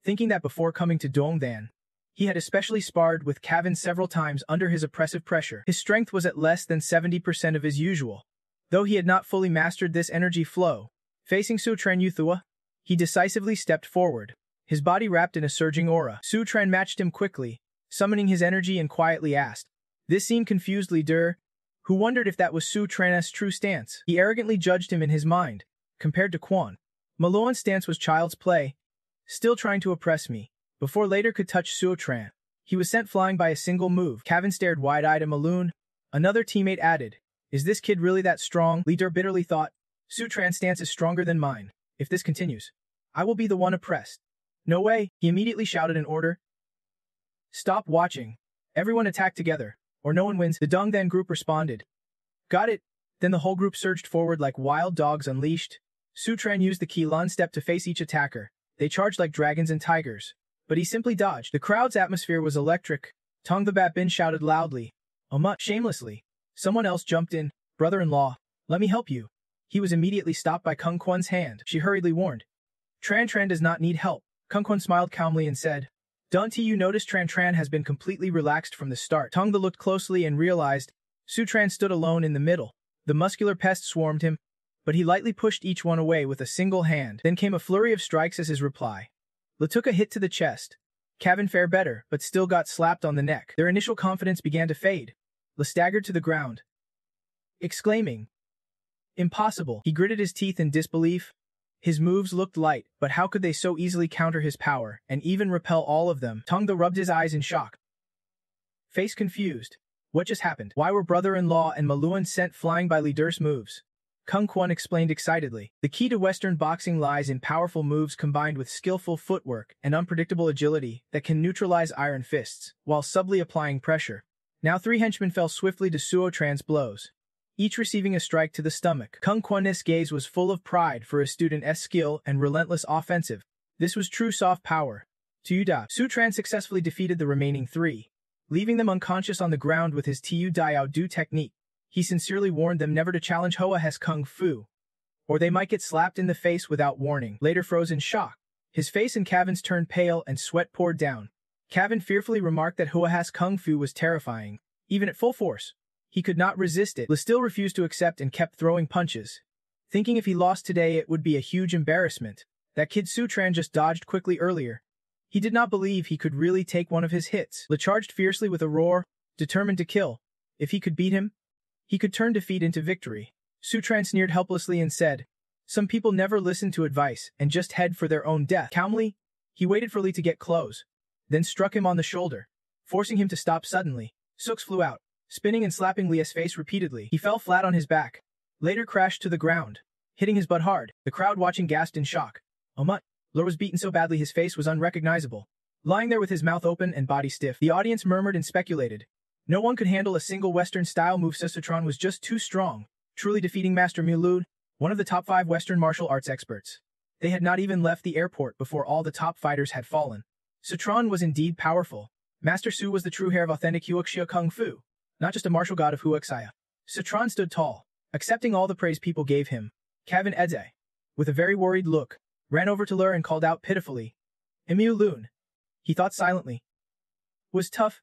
thinking that before coming to Dongdan, he had especially sparred with Kevin several times under his oppressive pressure. His strength was at less than 70% of his usual. Though he had not fully mastered this energy flow, facing Suotran Yuthua, he decisively stepped forward, his body wrapped in a surging aura. Su Tran matched him quickly, summoning his energy and quietly asked. This seemed confused leader, who wondered if that was Su Tran's true stance. He arrogantly judged him in his mind. Compared to Quan, Maloan's stance was child's play, still trying to oppress me. Before later could touch Su Tran, he was sent flying by a single move. Kevin stared wide-eyed at Maloon. Another teammate added, is this kid really that strong? Leader bitterly thought, Su Tran's stance is stronger than mine. If this continues, I will be the one oppressed. No way, he immediately shouted an order. Stop watching. Everyone attack together, or no one wins. The Dongdan group responded. Got it. Then the whole group surged forward like wild dogs unleashed. Su Tran used the Qilan step to face each attacker. They charged like dragons and tigers, but he simply dodged. The crowd's atmosphere was electric. Tong the Bat Bin shouted loudly. Mutt, shamelessly. Someone else jumped in. Brother-in-law, let me help you. He was immediately stopped by Kung Quan's hand. She hurriedly warned. Tran Tran does not need help. Kung Quan smiled calmly and said, Don't you notice Tran Tran has been completely relaxed from the start? Tong the looked closely and realized Su Tran stood alone in the middle. The muscular pest swarmed him, but he lightly pushed each one away with a single hand. Then came a flurry of strikes as his reply. Le took a hit to the chest. Kevin fared better, but still got slapped on the neck. Their initial confidence began to fade. Le staggered to the ground, exclaiming, Impossible. He gritted his teeth in disbelief. His moves looked light, but how could they so easily counter his power, and even repel all of them? Tongda rubbed his eyes in shock. Face confused. What just happened? Why were brother-in-law and Maluan sent flying by leader's moves? Kung Quan explained excitedly. The key to Western boxing lies in powerful moves combined with skillful footwork and unpredictable agility that can neutralize iron fists, while subtly applying pressure. Now 3 henchmen fell swiftly to Suo Tran's blows, each receiving a strike to the stomach. Kung Quan's gaze was full of pride for his student's skill and relentless offensive. This was true soft power. Tuda. Su Tran successfully defeated the remaining 3, leaving them unconscious on the ground with his Tu Diao Du technique. He sincerely warned them never to challenge Hoa's kung fu, or they might get slapped in the face without warning. Later froze in shock. His face and Kevin's turned pale and sweat poured down. Kevin fearfully remarked that Hoa's kung fu was terrifying, even at full force. He could not resist it. Le still refused to accept and kept throwing punches, thinking if he lost today it would be a huge embarrassment. That kid Sutran just dodged quickly earlier. He did not believe he could really take one of his hits. Le charged fiercely with a roar, determined to kill. If he could beat him, he could turn defeat into victory. Sutran sneered helplessly and said, "Some people never listen to advice and just head for their own death." Calmly, he waited for Lee to get close, then struck him on the shoulder, forcing him to stop suddenly. Sooks flew out, spinning and slapping Lee's face repeatedly. He fell flat on his back, later crashed to the ground, hitting his butt hard. The crowd watching gasped in shock. Oh mutt. Lure was beaten so badly his face was unrecognizable. Lying there with his mouth open and body stiff, the audience murmured and speculated. No one could handle a single Western-style move. Sutran was just too strong, truly defeating Master Mulud, one of the top 5 Western martial arts experts. They had not even left the airport before all the top fighters had fallen. Sutran was indeed powerful. Master Su was the true heir of authentic Huaxia Kung Fu, not just a martial god of Huaxia. Sutran stood tall, accepting all the praise people gave him. Kevin Edze, with a very worried look, ran over to Lur and called out pitifully, "Emu Loon." He thought silently. Was tough,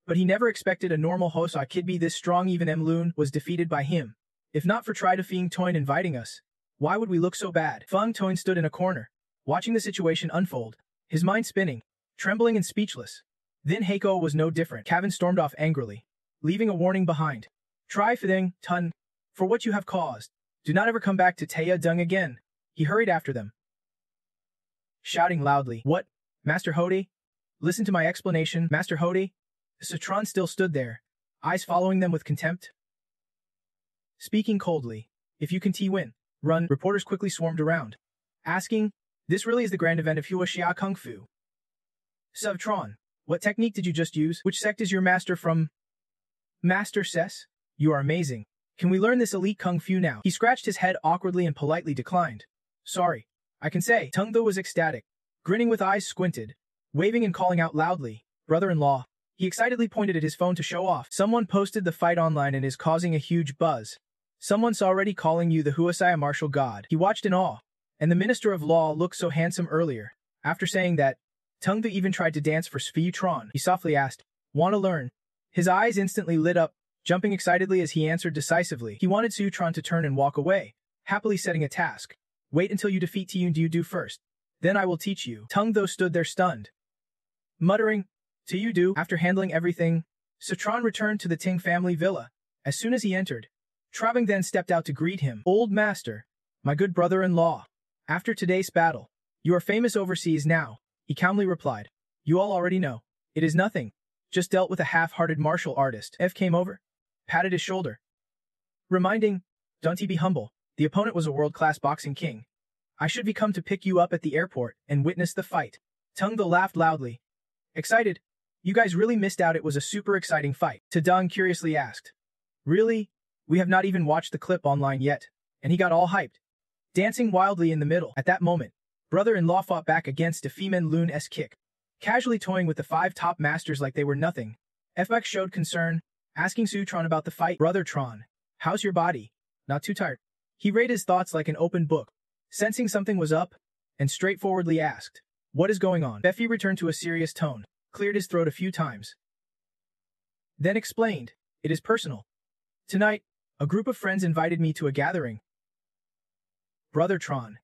but he never expected a normal Hosa kid be this strong. Even M. Loon was defeated by him. If not for Tri Feng Toin inviting us, why would we look so bad? Feng Toin stood in a corner, watching the situation unfold, his mind spinning, trembling and speechless. Then Heiko was no different. Kevin stormed off angrily, leaving a warning behind. Tri Feng Tun, for what you have caused, do not ever come back to Taya Dung again. He hurried after them, shouting loudly, "What, Master Hody? Listen to my explanation, Master Hody." Sutran still stood there, eyes following them with contempt. Speaking coldly, "If you can win, run." Reporters quickly swarmed around, asking, "This really is the grand event of Huaxia Kung Fu? Sutran, what technique did you just use? Which sect is your master from?" "Master Ses? You are amazing. Can we learn this elite Kung Fu now?" He scratched his head awkwardly and politely declined. "Sorry, I can say." Tung Tho was ecstatic, grinning with eyes squinted, waving and calling out loudly, "Brother-in-law." He excitedly pointed at his phone to show off. "Someone posted the fight online and is causing a huge buzz. Someone's already calling you the Huaxia martial god." He watched in awe, and the Minister of Law looked so handsome earlier. After saying that, Tung Tho even tried to dance for Sfeutron. He softly asked, "Want to learn?" His eyes instantly lit up, jumping excitedly as he answered decisively. He wanted Sutran to turn and walk away, happily setting a task. "Wait until you defeat Tiyun Du first. Then I will teach you." Tung Tho stood there stunned, muttering, "Tiyun Du." After handling everything, Sutran returned to the Ting family villa. As soon as he entered, Trabang then stepped out to greet him. "Old master, my good brother-in-law. After today's battle, you are famous overseas now," he calmly replied. "You all already know. It is nothing. Just dealt with a half-hearted martial artist." F came over, patted his shoulder, reminding, "Don't be humble. The opponent was a world-class boxing king. I should be come to pick you up at the airport and witness the fight." Tung Tho laughed loudly. Excited? "You guys really missed out. It was a super exciting fight." Tadang curiously asked. "Really? We have not even watched the clip online yet." And he got all hyped, dancing wildly in the middle. At that moment, brother-in-law fought back against Defimen Loon's kick, casually toying with the 5 top masters like they were nothing. FX showed concern, asking Sutran about the fight. "Brother Tron, how's your body? Not too tired?" He read his thoughts like an open book, sensing something was up, and straightforwardly asked, "What is going on?" Befi returned to a serious tone, cleared his throat a few times, then explained, "It is personal. Tonight, a group of friends invited me to a gathering. Brother Tron,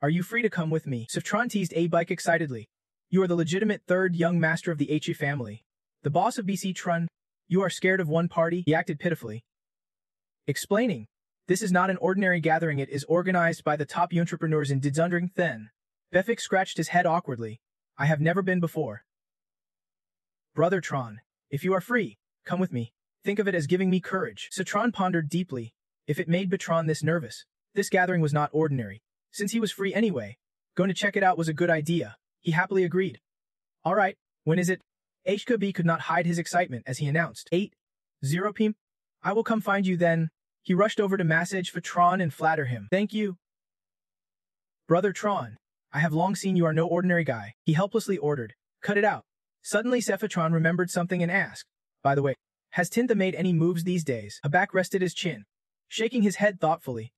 are you free to come with me?" Sutran teased A-Bike excitedly. "You are the legitimate 3rd young master of the H family. The boss of BC Trun. You are scared of one party?" He acted pitifully, explaining, "This is not an ordinary gathering. It is organized by the top entrepreneurs in Dzundring Then." Befik scratched his head awkwardly. "I have never been before." "Brother Tron, if you are free, come with me. Think of it as giving me courage." Sutran pondered deeply. If it made Batron this nervous, this gathering was not ordinary. Since he was free anyway, going to check it out was a good idea. He happily agreed. "All right, when is it?" HKB could not hide his excitement as he announced, 8:00 p.m. "I will come find you then." He rushed over to massage Tron and flatter him. "Thank you. Brother Tron, I have long seen you are no ordinary guy," he helplessly ordered. "Cut it out." Suddenly Sephatron remembered something and asked, "By the way, Has Tinta made any moves these days? Habak rested his chin, shaking his head thoughtfully.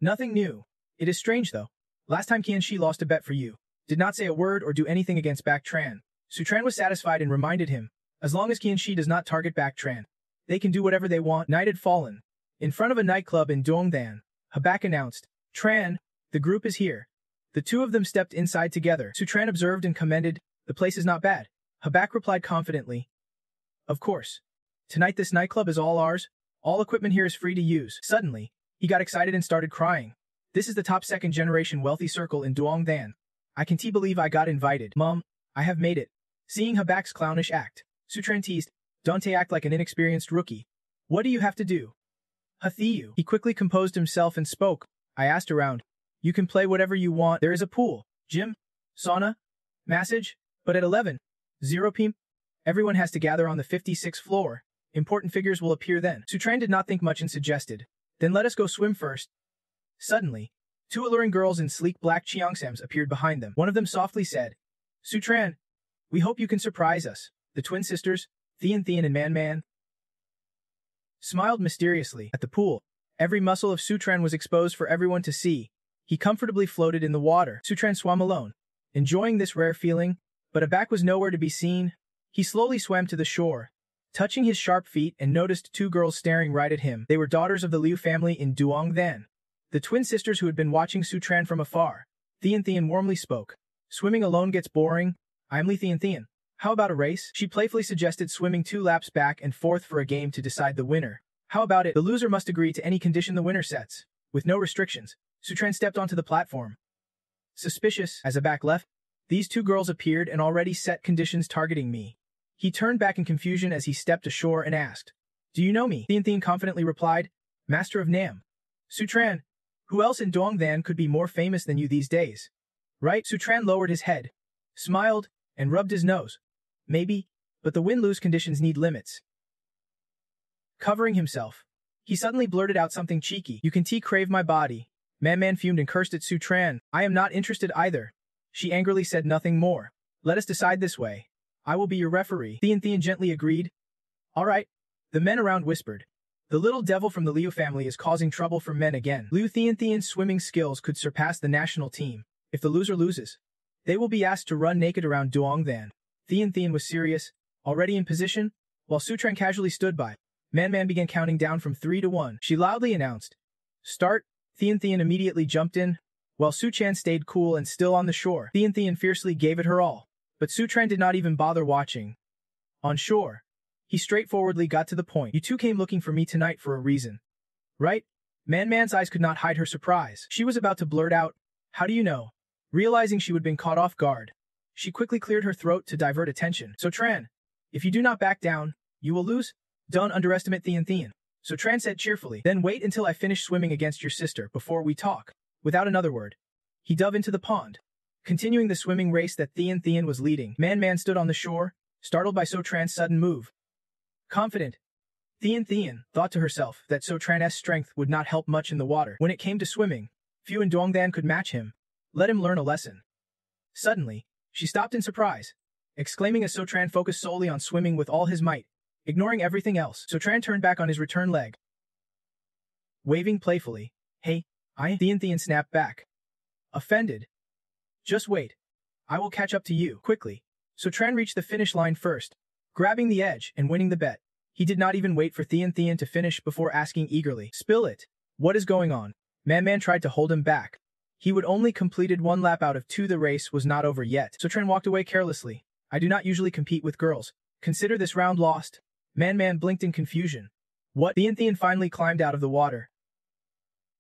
Nothing new. It is strange though. Last time Qianxi lost a bet for you, did not say a word or do anything against Baek Tran. Sutran was satisfied and reminded him, as long as Qianxi does not target Baek Tran, they can do whatever they want. Night had fallen. In front of a nightclub in Dongdan, Habak announced, Tran, the group is here. The two of them stepped inside together. Sutran observed and commended, the place is not bad. Habak replied confidently, of course. Tonight this nightclub is all ours. All equipment here is free to use. Suddenly, he got excited and started crying. This is the top second-generation wealthy circle in Dongdan. I can't believe I got invited. Mom, I have made it. Seeing Habak's clownish act, Sutran teased, don't act like an inexperienced rookie. What do you have to do? Hathiyu. He quickly composed himself and spoke. I asked around. You can play whatever you want. There is a pool, gym, sauna, massage, but at 11:00 p.m., everyone has to gather on the 56th floor. Important figures will appear then. Sutran did not think much and suggested, then let us go swim first. Suddenly, two alluring girls in sleek black cheongsams appeared behind them. One of them softly said, Sutran, we hope you can surprise us. The twin sisters, Thian and Man smiled mysteriously. At the pool, every muscle of Sutran was exposed for everyone to see. He comfortably floated in the water. Sutran swam alone, enjoying this rare feeling, but Habak was nowhere to be seen. He slowly swam to the shore, touching his sharp feet, and noticed two girls staring right at him. They were daughters of the Liu family in Duongdan, the twin sisters who had been watching Sutran from afar. Thian warmly spoke. Swimming alone gets boring. I'm Li Thian. How about a race? She playfully suggested swimming 2 laps back and forth for a game to decide the winner. How about it? The loser must agree to any condition the winner sets. With no restrictions, Sutran stepped onto the platform. Suspicious, as Habak left, these two girls appeared and already set conditions targeting me. He turned back in confusion as he stepped ashore and asked, Do you know me? Thian confidently replied, Master of Nam. Sutran, who else in Dongdan could be more famous than you these days? Right? Sutran lowered his head, smiled, and rubbed his nose. Maybe, but the win-lose conditions need limits. Covering himself, he suddenly blurted out something cheeky. You can crave my body. Man fumed and cursed at Sutran. I am not interested either. She angrily said nothing more. Let us decide this way. I will be your referee. Thian gently agreed. All right. The men around whispered. The little devil from the Liu family is causing trouble for men again. Liu Thian's swimming skills could surpass the national team. If the loser loses, they will be asked to run naked around Duongdan. Thian was serious, already in position, while Sutran casually stood by. Man began counting down from 3 to 1. She loudly announced, Start. Thian immediately jumped in, while Sutran stayed cool and still on the shore. Thian fiercely gave it her all, but Sutran did not even bother watching. On shore, he straightforwardly got to the point. You two came looking for me tonight for a reason. Right? Man's eyes could not hide her surprise. She was about to blurt out, How do you know? Realizing she would been caught off guard, she quickly cleared her throat to divert attention. Sutran, if you do not back down, you will lose. Don't underestimate Thian. Sutran said cheerfully. Then wait until I finish swimming against your sister before we talk. Without another word, he dove into the pond, continuing the swimming race that Thian was leading. Man stood on the shore, startled by Sutran's sudden move. Confident, Thian thought to herself that Sutran's strength would not help much in the water. When it came to swimming, few in Dongdan could match him. Let him learn a lesson. Suddenly, she stopped in surprise, exclaiming as Sutran focused solely on swimming with all his might, ignoring everything else. Sutran turned back on his return leg, waving playfully. Hey, Thian snapped back, offended. Just wait. I will catch up to you. Quickly, Sutran reached the finish line first, grabbing the edge and winning the bet. He did not even wait for Thian to finish before asking eagerly, Spill it. What is going on? Man tried to hold him back. He would only completed 1 lap out of 2. The race was not over yet. Sutran walked away carelessly. I do not usually compete with girls. Consider this round lost. Man blinked in confusion. What? Thian finally climbed out of the water.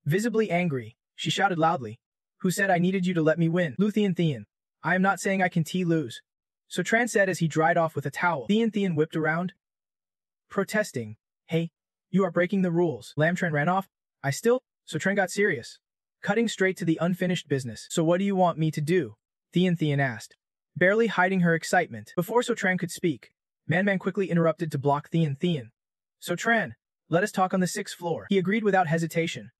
Visibly angry, she shouted loudly. Who said I needed you to let me win? Lu Thian. I am not saying I can lose. Sutran said as he dried off with a towel. Thian whipped around, protesting. Hey, you are breaking the rules. Lamtran ran off. Sutran got serious, cutting straight to the unfinished business. So what do you want me to do? Thian asked, barely hiding her excitement. Before Sutran could speak, Man quickly interrupted to block Thian. Sutran, let us talk on the 6th floor. He agreed without hesitation.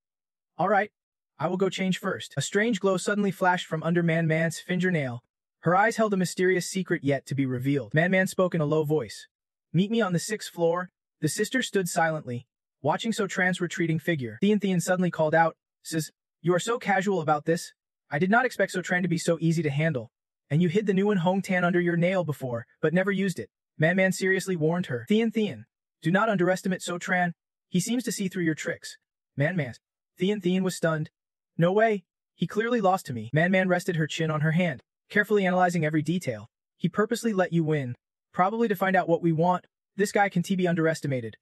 All right, I will go change first. A strange glow suddenly flashed from under Man's fingernail. Her eyes held a mysterious secret yet to be revealed. Man spoke in a low voice. Meet me on the 6th floor. The sisters stood silently, watching So Tran's retreating figure. Thean suddenly called out, "Sis, you are so casual about this. I did not expect So Tran to be so easy to handle. And you hid the new Hong Tan under your nail before, but never used it." Man seriously warned her. Thean, do not underestimate So Tran. He seems to see through your tricks. Man. Thean was stunned. No way. He clearly lost to me. Man rested her chin on her hand, carefully analyzing every detail. He purposely let you win, probably to find out what we want. This guy can't be underestimated.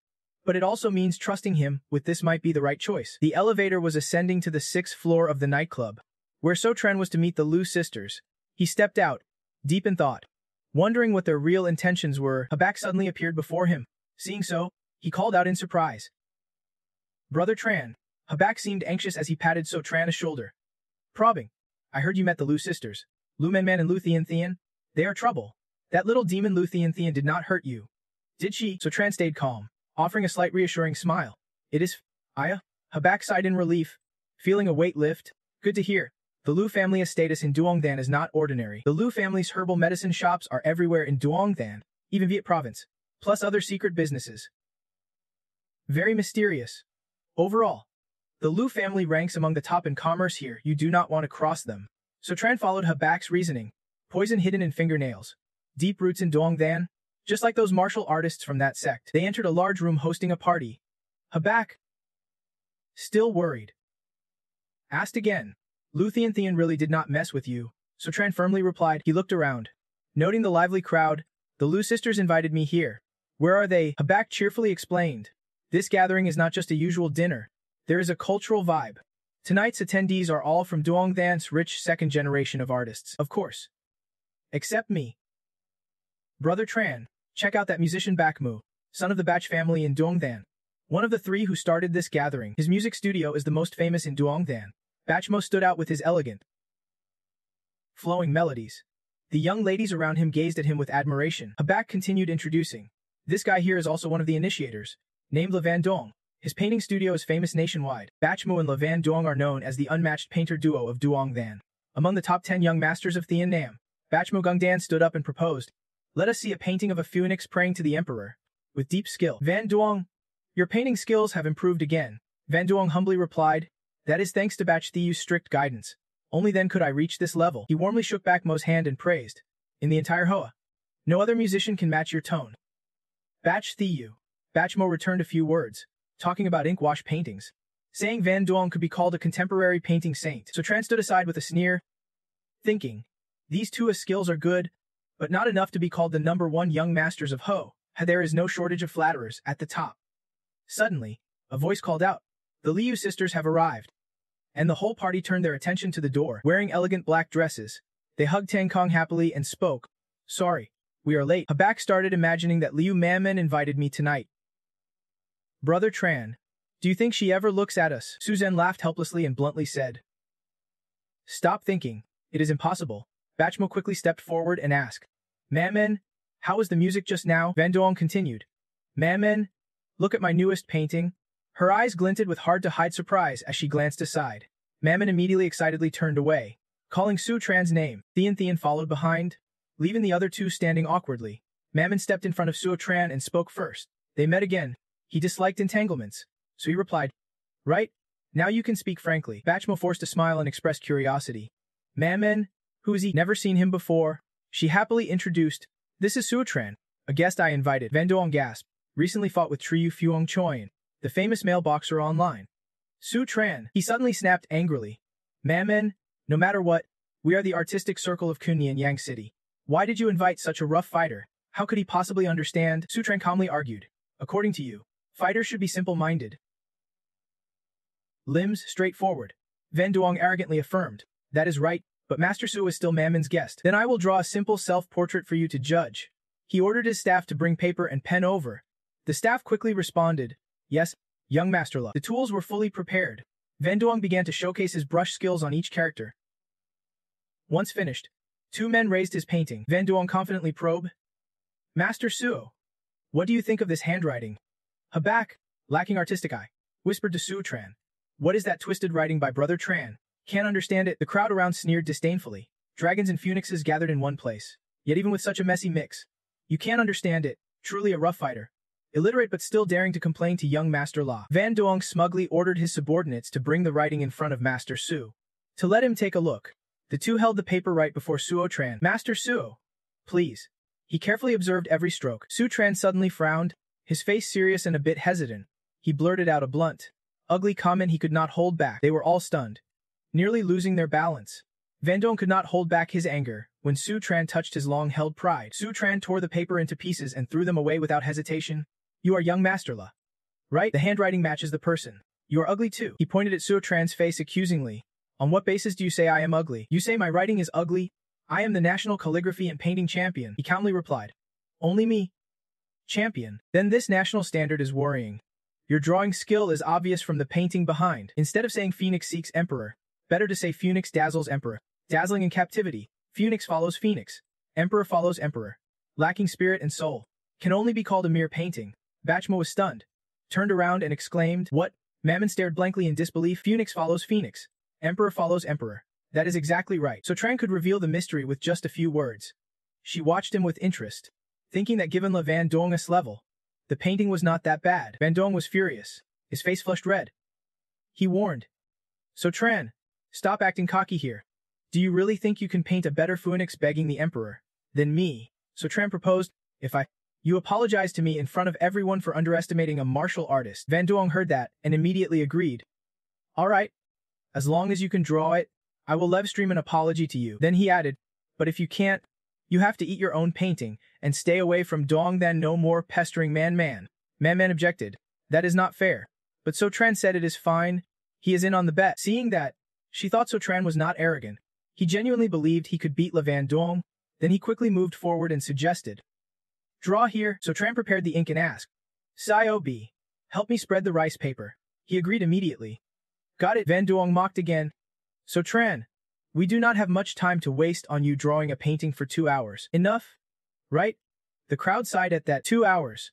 But it also means trusting him with this might be the right choice. The elevator was ascending to the 6th floor of the nightclub, where So Tran was to meet the Liu sisters. He stepped out, deep in thought. Wondering what their real intentions were, Habak suddenly appeared before him. Seeing so, he called out in surprise. "Brother Tran." Habak seemed anxious as he patted So Tran's shoulder. "Probing. I heard you met the Liu sisters. Liu Man and Liu Thean. They are trouble. That little demon Liu Thean did not hurt you. Did she?" So Tran stayed calm, offering a slight reassuring smile. "It is Aya." Habak sighed in relief, feeling a weight lift. "Good to hear. The Liu family's status in Duongdan is not ordinary. The Liu family's herbal medicine shops are everywhere in Duongdan, even Viet province, plus other secret businesses. Very mysterious. Overall, the Liu family ranks among the top in commerce here. You do not want to cross them." So Tran followed Habak's reasoning. Poison hidden in fingernails. Deep roots in Duongdan. Just like those martial artists from that sect. They entered a large room hosting a party. Habak, still worried, asked again. "Liu Thean really did not mess with you." So Tran firmly replied. He looked around, noting the lively crowd. "The Liu sisters invited me here." "Where are they?" Habak cheerfully explained. "This gathering is not just a usual dinner. There is a cultural vibe. Tonight's attendees are all from Duongdan's rich second generation of artists, of course. Except me. Brother Tran, check out that musician Bakmu, son of the Bach family in Duongdan. One of the 3 who started this gathering. His music studio is the most famous in Duongdan." Bachmo stood out with his elegant, flowing melodies. The young ladies around him gazed at him with admiration. Habak continued introducing. "This guy here is also one of the initiators, named Le Van Dong. His painting studio is famous nationwide. Bachmo and Le Van Dong are known as the unmatched painter duo of Duongdan. Among the top 10 young masters of Thean Nam, Bachmo Gungdan stood up and proposed, 'Let us see a painting of a phoenix praying to the emperor, with deep skill.' Van Duong, your painting skills have improved again." Van Duong humbly replied, "That is thanks to Bach Thiu's strict guidance. Only then could I reach this level." He warmly shook Bachmo's hand and praised, "In the entire Hoa, no other musician can match your tone." Bach Thiu. Bachmo returned a few words, talking about ink-wash paintings, saying Van Duong could be called a contemporary painting saint. So Tran stood aside with a sneer, thinking, these 2 skills are good, but not enough to be called the #1 young masters of Ho. There is no shortage of flatterers at the top. Suddenly, a voice called out, "The Liu sisters have arrived." And the whole party turned their attention to the door. Wearing elegant black dresses, they hugged Tang Kong happily and spoke, "Sorry, we are late." Habak started imagining that Liu Mammon invited me tonight. "Brother Tran, do you think she ever looks at us?" Suzanne laughed helplessly and bluntly said, "Stop thinking. It is impossible." Bachmo quickly stepped forward and asked, "Mammon, how was the music just now?" Van Duong continued, "Mammon, look at my newest painting." Her eyes glinted with hard-to-hide surprise as she glanced aside. Mammon immediately excitedly turned away, calling Su Tran's name. Thean followed behind, leaving the other 2 standing awkwardly. Mammon stepped in front of Su Tran and spoke first. They met again. He disliked entanglements, so he replied, "Right, now you can speak frankly." Bachmo forced a smile and expressed curiosity. "Mammon, who is he?" "Never seen him before." She happily introduced, "This is Su Tran, a guest I invited." Van Duong gasped. "Recently fought with Triu Fuong Choyan, the famous male boxer online." Su Tran, he suddenly snapped angrily. "Mammon, no matter what, we are the artistic circle of Kunyi in Yang City. Why did you invite such a rough fighter? How could he possibly understand?" Su Tran calmly argued. "According to you, fighters should be simple-minded. Limbs straightforward." Van Duong arrogantly affirmed, "That is right, but Master Su is still Mammon's guest." "Then I will draw a simple self-portrait for you to judge." He ordered his staff to bring paper and pen over. The staff quickly responded, "Yes, young Master Lu." The tools were fully prepared. Van Duong began to showcase his brush skills on each character. Once finished, 2 men raised his painting. Van Duong confidently probed, "Master Su, what do you think of this handwriting?" Habak, lacking artistic eye, whispered to Su Tran, "What is that twisted writing by Brother Tran? Can't understand it." The crowd around sneered disdainfully. Dragons and phoenixes gathered in one place. Yet even with such a messy mix, you can't understand it. Truly a rough fighter. Illiterate but still daring to complain to young Master La. Van Duong smugly ordered his subordinates to bring the writing in front of Master Su. To let him take a look. The two held the paper right before Suo Tran. Master Suo, please. He carefully observed every stroke. Su Tran suddenly frowned, his face serious and a bit hesitant. He blurted out a blunt, ugly comment he could not hold back. They were all stunned, nearly losing their balance. Van Duong could not hold back his anger when Su Tran touched his long-held pride. Su Tran tore the paper into pieces and threw them away without hesitation. You are young Master La, right? The handwriting matches the person. You are ugly too. He pointed at Su Tran's face accusingly. On what basis do you say I am ugly? You say my writing is ugly? I am the national calligraphy and painting champion, he calmly replied. Only me? Champion. Then this national standard is worrying. Your drawing skill is obvious from the painting behind. Instead of saying Phoenix seeks emperor, better to say Phoenix dazzles emperor. Dazzling in captivity, Phoenix follows Phoenix. Emperor follows emperor. Lacking spirit and soul. Can only be called a mere painting. Bachmo was stunned, turned around and exclaimed, What? Mammon stared blankly in disbelief. Phoenix follows Phoenix. Emperor follows emperor. That is exactly right. So Tran could reveal the mystery with just a few words. She watched him with interest, thinking that given Le Van Duong's level, the painting was not that bad. Van Duong was furious. His face flushed red. He warned. So Tran, stop acting cocky here. Do you really think you can paint a better Phoenix begging the emperor than me? So Tran proposed, You apologize to me in front of everyone for underestimating a martial artist. Van Duong heard that and immediately agreed. All right. As long as you can draw it, I will live stream an apology to you. Then he added, but if you can't, you have to eat your own painting and stay away from Dong then no more pestering Man. Man objected. That is not fair. But So Tran said it is fine. He is in on the bet. Seeing that, she thought So Tran was not arrogant. He genuinely believed he could beat Le Van Duong. Then he quickly moved forward and suggested. Draw here. So Tran prepared the ink and asked. Sio B. Help me spread the rice paper. He agreed immediately. Got it. Van Duong mocked again. So Tran, we do not have much time to waste on you drawing a painting for 2 hours. Enough? Right? The crowd sighed at that. 2 hours.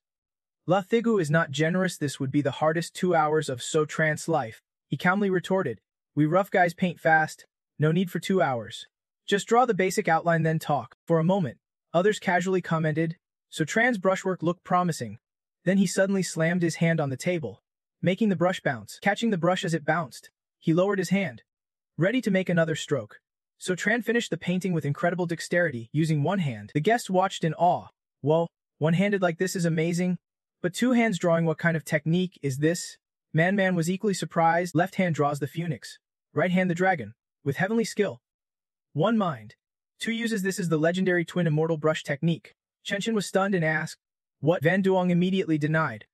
La Thigu is not generous. This would be the hardest 2 hours of So Tran's life. He calmly retorted. We rough guys paint fast. No need for 2 hours. Just draw the basic outline then talk. For a moment, others casually commented. So Tran's brushwork looked promising. Then he suddenly slammed his hand on the table, making the brush bounce. Catching the brush as it bounced, he lowered his hand, ready to make another stroke. So Tran finished the painting with incredible dexterity, using one hand. The guests watched in awe. Whoa, one-handed like this is amazing. But two hands drawing, what kind of technique is this? Man was equally surprised. Left hand draws the phoenix, right hand the dragon, with heavenly skill. One mind. Two uses this as the legendary twin immortal brush technique. Chenshin was stunned and asked, What? Van Duong immediately denied.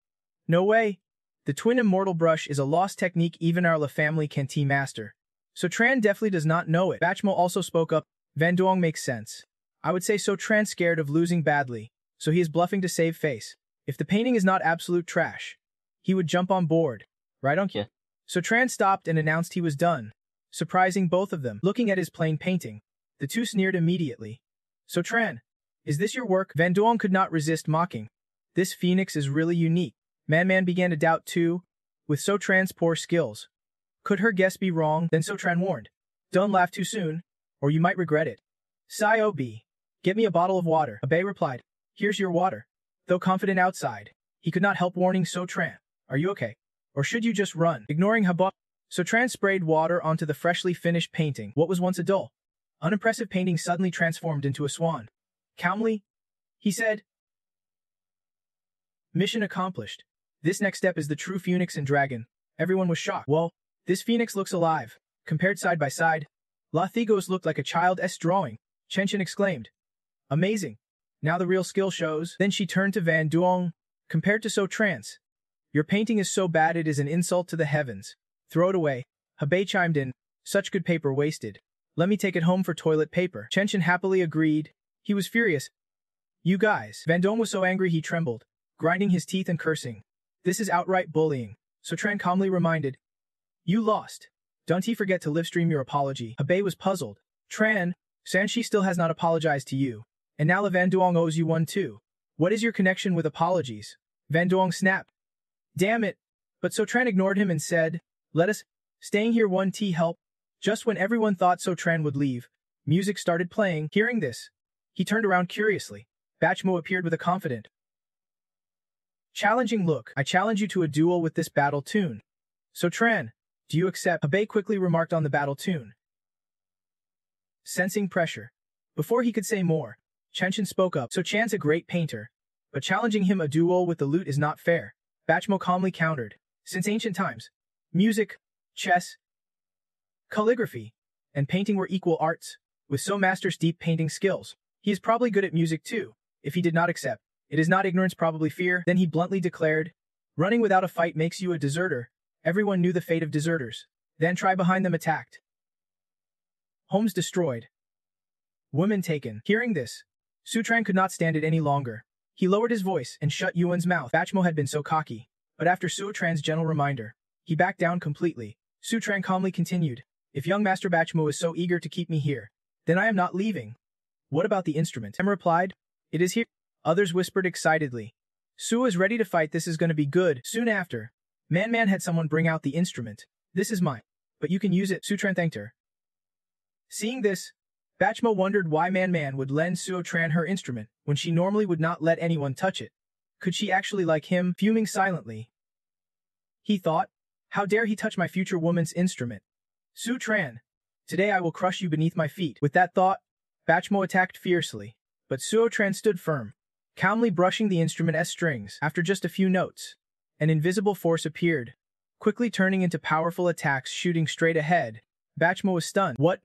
No way. The twin immortal brush is a lost technique even our La family can master. So Tran definitely does not know it. Bachmo also spoke up. Van Duong makes sense. I would say So Tran scared of losing badly, so he is bluffing to save face. If the painting is not absolute trash, he would jump on board. Right, Uncle? So Tran stopped and announced he was done, surprising both of them. Looking at his plain painting, the two sneered immediately. So Tran, is this your work? Van Duong could not resist mocking. This phoenix is really unique. Man began to doubt too, with So Tran's poor skills. Could her guess be wrong? Then So Tran warned. Don't laugh too soon, or you might regret it. Sio B. Get me a bottle of water. Abe replied. Here's your water. Though confident outside, he could not help warning So Tran. Are you okay? Or should you just run? Ignoring Haba, So Tran sprayed water onto the freshly finished painting. What was once a dull, unimpressive painting suddenly transformed into a swan. Calmly, he said. Mission accomplished. This next step is the true phoenix and dragon. Everyone was shocked. Well, this phoenix looks alive. Compared side by side, La Thigos looked like a child's drawing. Chenshin exclaimed. Amazing. Now the real skill shows. Then she turned to Van Duong. Compared to So Tran's, your painting is so bad it is an insult to the heavens. Throw it away. Habe chimed in. Such good paper wasted. Let me take it home for toilet paper. Chenshin happily agreed. He was furious. You guys. Van Duong was so angry he trembled, grinding his teeth and cursing. This is outright bullying. So Tran calmly reminded. You lost. Don't forget to live stream your apology. Habe was puzzled. Tran, Sanshi still has not apologized to you. And now Van Duong owes you one too. What is your connection with apologies? Van Duong snapped. Damn it. But So Tran ignored him and said, Let us, staying here one tea help. Just when everyone thought So Tran would leave, music started playing. Hearing this, he turned around curiously. Bachmo appeared with a confident. Challenging look. I challenge you to a duel with this battle tune. So Tran, do you accept? Hebei quickly remarked on the battle tune. Sensing pressure. Before he could say more, Chenshin spoke up. So Chan's a great painter, but challenging him a duel with the lute is not fair. Bachmo calmly countered. Since ancient times, music, chess, calligraphy, and painting were equal arts. With So Master's deep painting skills, he is probably good at music too. If he did not accept, it is not ignorance, probably fear. Then he bluntly declared, running without a fight makes you a deserter. Everyone knew the fate of deserters. Then try behind them attacked. Homes destroyed. Women taken. Hearing this, Sutran could not stand it any longer. He lowered his voice and shut Yuan's mouth. Bachmo had been so cocky, but after Sutran's gentle reminder, he backed down completely. Sutran calmly continued, if young Master Bachmo is so eager to keep me here, then I am not leaving. What about the instrument? Em replied, it is here. Others whispered excitedly. Su is ready to fight, this is going to be good. Soon after, Man had someone bring out the instrument. This is mine, but you can use it, Sutran thanked her. Seeing this, Bachmo wondered why Man would lend Sutran her instrument when she normally would not let anyone touch it. Could she actually like him? Fuming silently, he thought, how dare he touch my future woman's instrument? Sutran, today I will crush you beneath my feet. With that thought, Bachmo attacked fiercely, but Sutran stood firm, calmly brushing the instrument's strings. After just a few notes, an invisible force appeared, quickly turning into powerful attacks shooting straight ahead. Bachmo was stunned. What?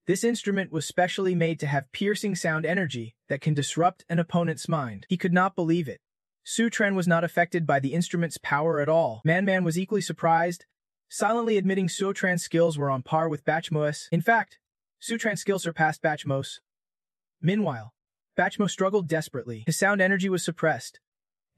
This instrument was specially made to have piercing sound energy that can disrupt an opponent's mind. He could not believe it. Sutran was not affected by the instrument's power at all. Man was equally surprised, silently admitting Sutran's skills were on par with Bachmo's. In fact, Sutran's skill surpassed Bachmo's. Meanwhile, Bachmo struggled desperately. His sound energy was suppressed,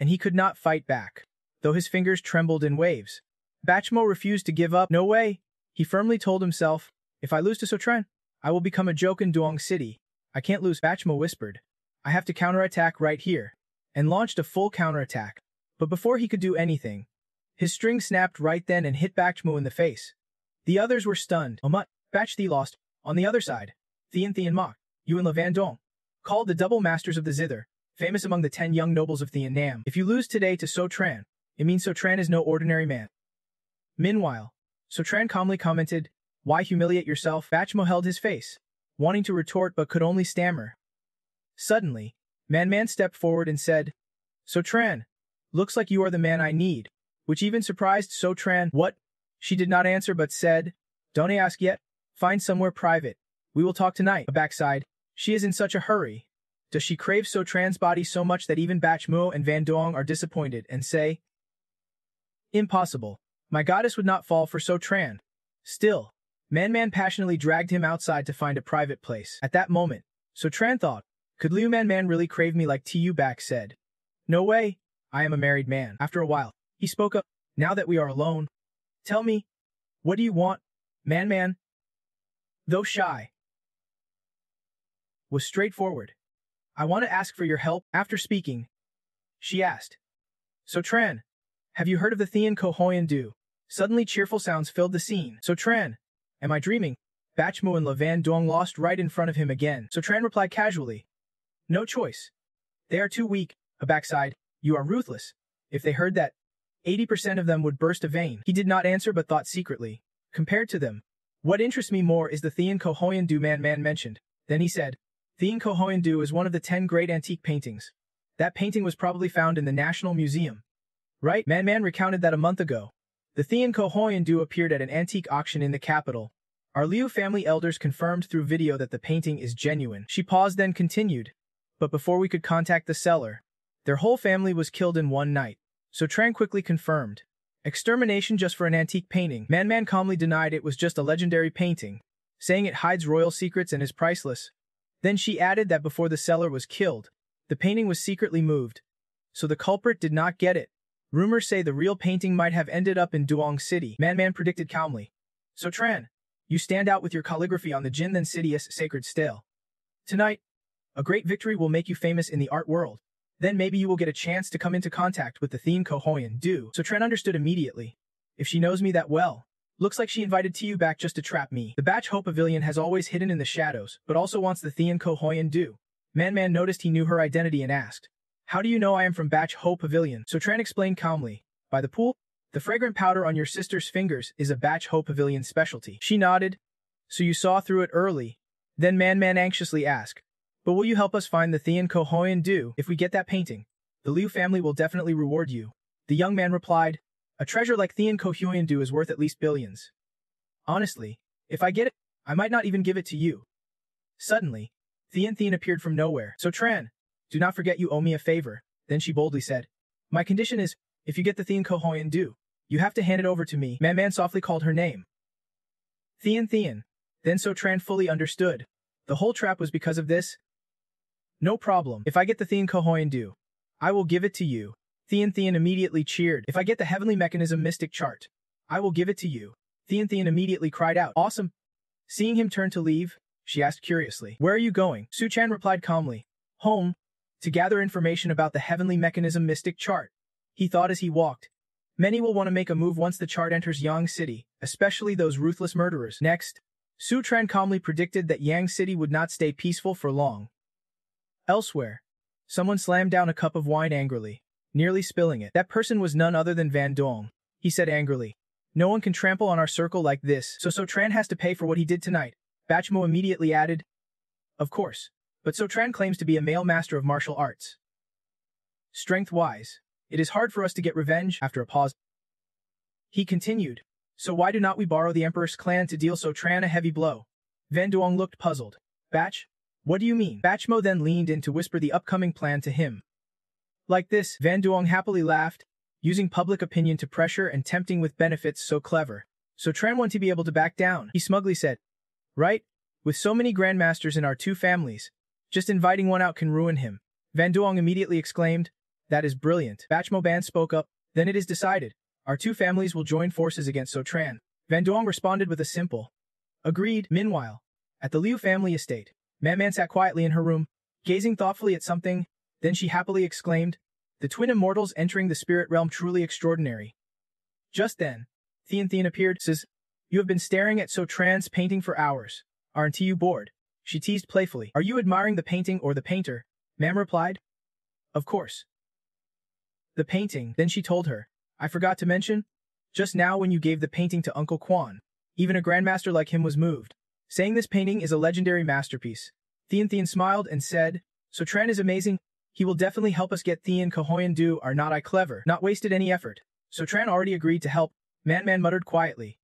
and he could not fight back, though his fingers trembled in waves. Bachmo refused to give up. No way, he firmly told himself. If I lose to Sutran, I will become a joke in Duong City. I can't lose, Bachmo whispered. I have to counterattack right here, and launched a full counterattack. But before he could do anything, his string snapped right then and hit Bachmo in the face. The others were stunned. Bach Thi lost. On the other side, Thien Mok, Yuan Le Van Dong, called the double masters of the zither, famous among the 10 young nobles of Thien Nam. If you lose today to Sotran, it means Sotran is no ordinary man. Meanwhile, Sotran calmly commented, why humiliate yourself? Bachmo held his face, wanting to retort but could only stammer. Suddenly, Man stepped forward and said, Sotran, looks like you are the man I need, which even surprised Sotran. What? She did not answer but said, don't ask yet, find somewhere private. We will talk tonight. A backside, she is in such a hurry. Does she crave Sotran's body so much that even Bachmo and Van Dong are disappointed and say, impossible. My goddess would not fall for Sotran. Still, Man passionately dragged him outside to find a private place. At that moment, Sotran thought, could Liu Man really crave me like Tu Bak said? No way, I am a married man. After a while, he spoke up, now that we are alone, tell me, what do you want? Man, though shy, was straightforward. I want to ask for your help. After speaking, she asked, Sotran, have you heard of the Thien Kohoyan Du? Suddenly cheerful sounds filled the scene. Sotran, am I dreaming? Bachmo and Le Van Dong lost right in front of him again. Sotran replied casually, no choice. They are too weak. A backside, you are ruthless. If they heard that, 80% of them would burst a vein. He did not answer but thought secretly, compared to them, what interests me more is the Thien Kohoyan Du man mentioned. Then he said, Thien Kohoyan Du is one of the 10 great antique paintings. That painting was probably found in the National Museum. Right? Man recounted that a month ago. The Thien Kohoyan Du appeared at an antique auction in the capital. Our Liu family elders confirmed through video that the painting is genuine. She paused then continued. But before we could contact the seller, their whole family was killed in one night. Sotran quickly confirmed. Extermination just for an antique painting. Man calmly denied it was just a legendary painting, saying it hides royal secrets and is priceless. Then she added that before the seller was killed, the painting was secretly moved, so the culprit did not get it. Rumors say the real painting might have ended up in Duong City. Man predicted calmly. Sotran, you stand out with your calligraphy on the Jindan City's sacred stele. Tonight, a great victory will make you famous in the art world. Then maybe you will get a chance to come into contact with the Thien Kohoyan Du. Sotran understood immediately. If she knows me that well, looks like she invited Tu back just to trap me. The Bach Ho Pavilion has always hidden in the shadows, but also wants the Thien Kohoyan Du. Man noticed he knew her identity and asked, How do you know I am from Batch Ho Pavilion? So Tran explained calmly. By the pool? The fragrant powder on your sister's fingers is a Batch Ho Pavilion specialty. She nodded. So you saw through it early. Then Man anxiously asked. But will you help us find the Thean Kohoyan Do? If we get that painting, the Liu family will definitely reward you. The young man replied. A treasure like Thean Kohoyan Do is worth at least billions. Honestly, if I get it, I might not even give it to you. Suddenly, Thean appeared from nowhere. So Tran, do not forget you owe me a favor. Then she boldly said. My condition is, if you get the Thean Kohoyan Do, you have to hand it over to me. Man softly called her name. Thean. Then So Tran fully understood. The whole trap was because of this. No problem. If I get the Thean Kohoyan Do, I will give it to you. Thean immediately cheered. If I get the Heavenly Mechanism Mystic Chart, I will give it to you. Thean immediately cried out. Awesome. Seeing him turn to leave, she asked curiously. Where are you going? Su Chan replied calmly. Home. To gather information about the Heavenly Mechanism Mystic Chart. He thought as he walked. Many will want to make a move once the chart enters Yang City, especially those ruthless murderers. Next, Su Tran calmly predicted that Yang City would not stay peaceful for long. Elsewhere, someone slammed down a cup of wine angrily, nearly spilling it. That person was none other than Van Dong. He said angrily. No one can trample on our circle like this, so Tran has to pay for what he did tonight. Bachmo immediately added. Of course, but Tran claims to be a male master of martial arts. Strength-wise, it is hard for us to get revenge. After a pause, he continued. So why do not we borrow the Emperor's clan to deal Tran a heavy blow? Van Duong looked puzzled. Batch? What do you mean? Bachmo then leaned in to whisper the upcoming plan to him. Like this, Van Duong happily laughed, using public opinion to pressure and tempting with benefits so clever. Tran wanted to be able to back down. He smugly said. Right? With so many grandmasters in our two families, just inviting one out can ruin him. Van Duong immediately exclaimed. That is brilliant. Bachmo Ban spoke up. Then it is decided. Our two families will join forces against Tran. Van Duong responded with a simple. Agreed. Meanwhile, at the Liu family estate, Man sat quietly in her room, gazing thoughtfully at something. Then she happily exclaimed, the twin immortals entering the spirit realm truly extraordinary. Just then, Thean appeared, says, you have been staring at Tran's painting for hours. Aren't you bored? She teased playfully. Are you admiring the painting or the painter? Mam replied. Of course. The painting. Then she told her. I forgot to mention. Just now when you gave the painting to Uncle Quan, even a grandmaster like him was moved. Saying this painting is a legendary masterpiece. Thean smiled and said, Tran is amazing. He will definitely help us get Thean Kohoyan Do. Are not I clever? Not wasted any effort. Tran already agreed to help. Man muttered quietly.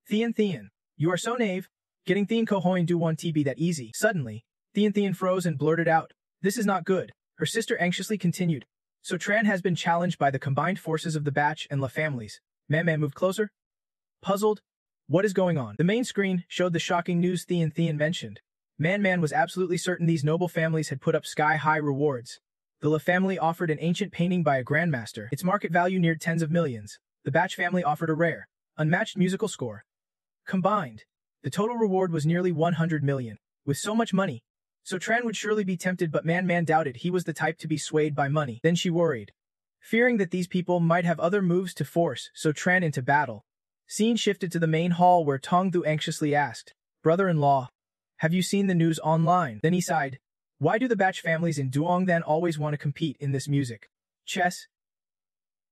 Thean, you are so naive. Getting Thean Kohoyan Do won't be that easy. Suddenly, Thean froze and blurted out. This is not good. Her sister anxiously continued. Tran has been challenged by the combined forces of the Batch and La families. Man moved closer. Puzzled. What is going on? The main screen showed the shocking news Thean mentioned. Man was absolutely certain these noble families had put up sky-high rewards. The La family offered an ancient painting by a grandmaster. Its market value neared tens of millions. The Batch family offered a rare, unmatched musical score. Combined, the total reward was nearly 100 million. With so much money, Tran would surely be tempted, but Man doubted he was the type to be swayed by money. Then she worried. Fearing that these people might have other moves to force Tran into battle. Scene shifted to the main hall where Tong Thu anxiously asked, Brother-in-law, have you seen the news online? Then he sighed. Why do the Batch families in Duong then always want to compete in this music? Chess,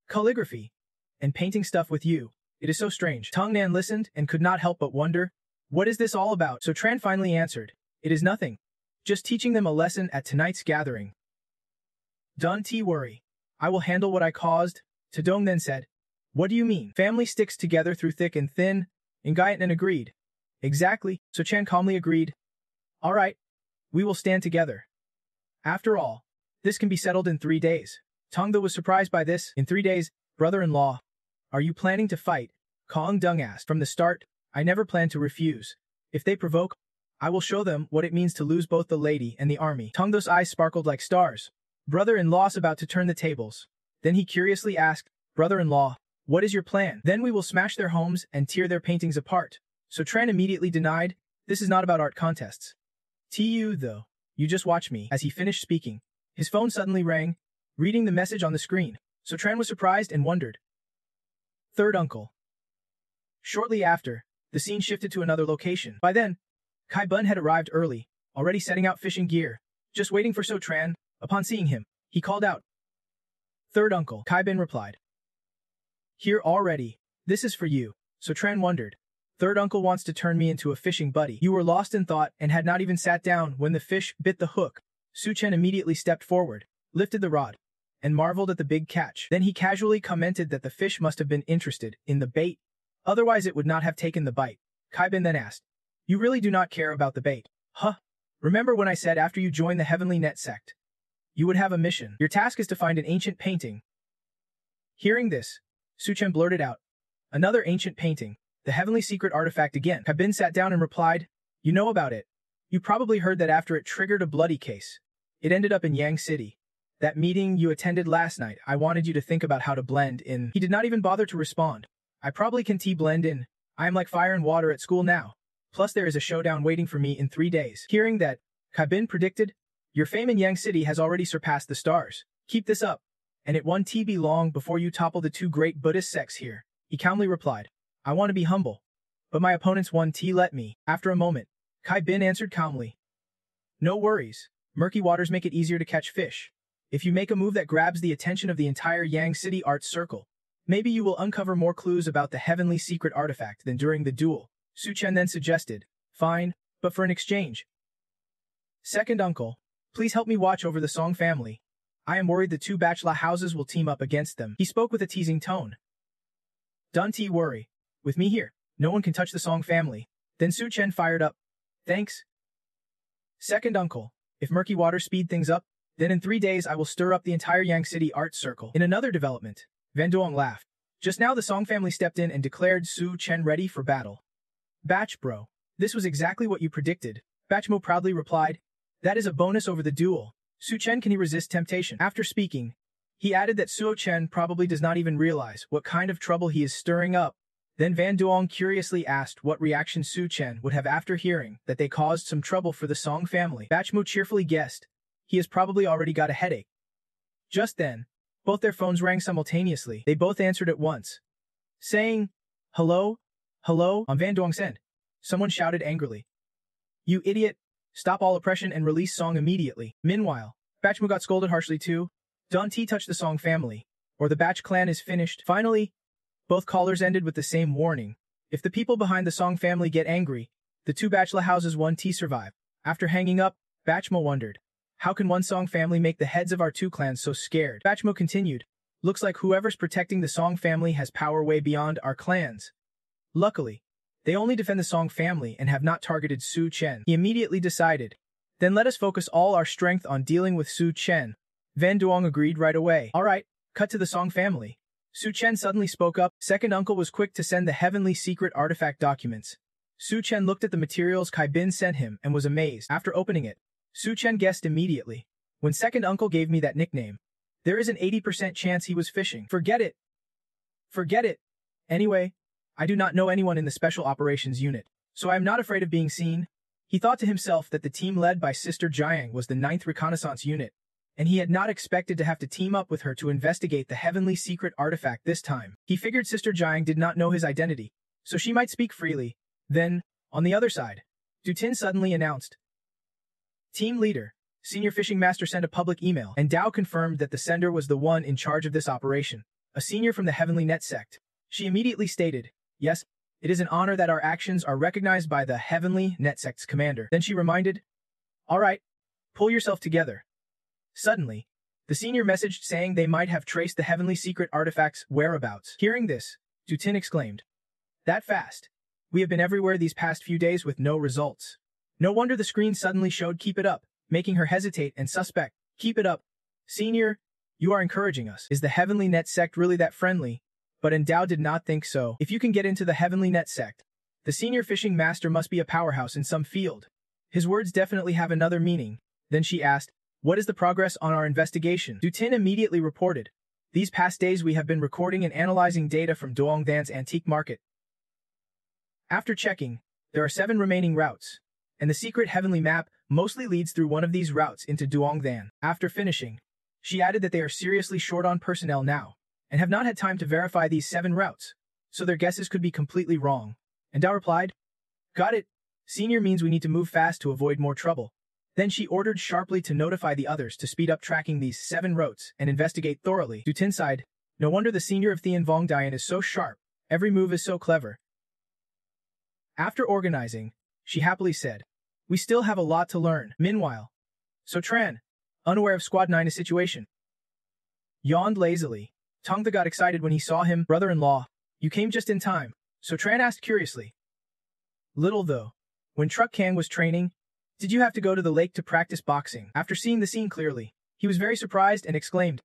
calligraphy, and painting stuff with you. It is so strange. Tong Nan listened and could not help but wonder, what is this all about? Tran finally answered, it is nothing. Just teaching them a lesson at tonight's gathering. Don't worry. I will handle what I caused. Tadong then said. What do you mean? Family sticks together through thick and thin. Ngayatan agreed. Exactly. Chan calmly agreed. All right. We will stand together. After all, this can be settled in 3 days. Tongda was surprised by this. In 3 days, brother-in-law. Are you planning to fight? Kong Dung asked. From the start, I never planned to refuse. If they provoke, I will show them what it means to lose both the lady and the army. Tongdo's eyes sparkled like stars. Brother-in-law's about to turn the tables. Then he curiously asked, brother-in-law, what is your plan? Then we will smash their homes and tear their paintings apart. Tran immediately denied, this is not about art contests. Though, you just watch me. As he finished speaking, his phone suddenly rang, reading the message on the screen. Tran was surprised and wondered. Third uncle. Shortly after, the scene shifted to another location. By then, Kai Bun had arrived early, already setting out fishing gear, just waiting for Tran. Upon seeing him, He called out. Third uncle, Kai Bin replied. Here already. This is for you. So Tran wondered. Third uncle wants to turn me into a fishing buddy. You were lost in thought and had not even sat down when the fish bit the hook. Su Chen immediately stepped forward, lifted the rod, and marveled at the big catch. Then he casually commented that the fish must have been interested in the bait. Otherwise it would not have taken the bite. Kai Bin then asked, You really do not care about the bait? Huh? Remember when I said after you join the Heavenly Net sect, you would have a mission. Your task is to find an ancient painting. Hearing this, Su Chen blurted out, Another ancient painting. The heavenly secret artifact again. Kai Bin sat down and replied, You know about it. You probably heard that after it triggered a bloody case. It ended up in Yang City. That meeting you attended last night, I wanted you to think about how to blend in. He did not even bother to respond. I probably can blend in. I am like fire and water at school now. Plus there is a showdown waiting for me in 3 days. Hearing that, Kai Bin predicted, Your fame in Yang City has already surpassed the stars. Keep this up. And it won't be long before you topple the 2 great Buddhist sects here. He calmly replied, I want to be humble. But my opponents won't let me. After a moment, Kai Bin answered calmly. No worries. Murky waters make it easier to catch fish. If you make a move that grabs the attention of the entire Yang City Arts Circle, maybe you will uncover more clues about the heavenly secret artifact than during the duel. Su Chen then suggested, Fine, but for an exchange. Second uncle, please help me watch over the Song family. I am worried the 2 bachelor houses will team up against them. He spoke with a teasing tone. Don't worry. With me here, no one can touch the Song family. Then Su Chen fired up. Thanks. Second uncle, if murky water speed things up, then in 3 days I will stir up the entire Yang City Arts Circle. In another development, Van Duong laughed. Just now the Song family stepped in and declared Su Chen ready for battle. Batch bro, this was exactly what you predicted. Batchmo proudly replied. That is a bonus over the duel. Su Chen, can he resist temptation? After speaking, he added that Suo Chen probably does not even realize what kind of trouble he is stirring up. Then Van Duong curiously asked what reaction Su Chen would have after hearing that they caused some trouble for the Song family. Batchmo cheerfully guessed. He has probably already got a headache. Just then, both their phones rang simultaneously. They both answered at once, saying, Hello? Hello? On Van Duong's end, someone shouted angrily. You idiot! Stop all oppression and release Song immediately. Meanwhile, Batchmo got scolded harshly too. Don't touch the Song family, or the Batch clan is finished. Finally, both callers ended with the same warning. If the people behind the Song family get angry, the 2 bachelor houses won't survive. After hanging up, Batchmo wondered, how can one Song family make the heads of our 2 clans so scared? Batchmo continued, looks like whoever's protecting the Song family has power way beyond our clans. Luckily, they only defend the Song family and have not targeted Su Chen. He immediately decided, then let us focus all our strength on dealing with Su Chen. Van Duong agreed right away. Alright, cut to the Song family. Su Chen suddenly spoke up. Second uncle was quick to send the heavenly secret artifact documents. Su Chen looked at the materials Kai Bin sent him and was amazed. After opening it, Su Chen guessed immediately. When second uncle gave me that nickname, there is an 80% chance he was fishing. Forget it. Forget it. Anyway, I do not know anyone in the Special Operations Unit, so I am not afraid of being seen. He thought to himself that the team led by Sister Jiang was the 9th Reconnaissance Unit, and he had not expected to have to team up with her to investigate the heavenly secret artifact this time. He figured Sister Jiang did not know his identity, so she might speak freely. Then, on the other side, Du Tin suddenly announced, Team leader, Senior Fishing Master sent a public email, and Dao confirmed that the sender was the one in charge of this operation, a senior from the Heavenly Net sect. She immediately stated, Yes, it is an honor that our actions are recognized by the Heavenly Net sect's commander. Then she reminded, Alright, pull yourself together. Suddenly, the senior messaged saying they might have traced the heavenly secret artifact's whereabouts. Hearing this, Du Tin exclaimed, That fast? We have been everywhere these past few days with no results. No wonder the screen suddenly showed keep it up, making her hesitate and suspect. Keep it up. Senior, you are encouraging us. Is the Heavenly Net sect really that friendly? But Endao did not think so. If you can get into the Heavenly Net sect, the senior fishing master must be a powerhouse in some field. His words definitely have another meaning. Then she asked, What is the progress on our investigation? Du Tin immediately reported, These past days we have been recording and analyzing data from Duongdan's antique market. After checking, there are 7 remaining routes, and the secret heavenly map mostly leads through one of these routes into Duongdan. After finishing, she added that they are seriously short on personnel now, and have not had time to verify these 7 routes, so their guesses could be completely wrong. And Dao replied, Got it. Senior means we need to move fast to avoid more trouble. Then she ordered sharply to notify the others to speed up tracking these 7 routes and investigate thoroughly. Dutin sighed. No wonder the senior of Thien Vong Dian is so sharp. Every move is so clever. After organizing, she happily said, we still have a lot to learn. Meanwhile, So Tran, unaware of Squad 9's situation, yawned lazily. Tongda got excited when he saw him. Brother-in-law, you came just in time. So Tran asked curiously. Little though. When Truck Kang was training, did you have to go to the lake to practice boxing? After seeing the scene clearly, he was very surprised and exclaimed.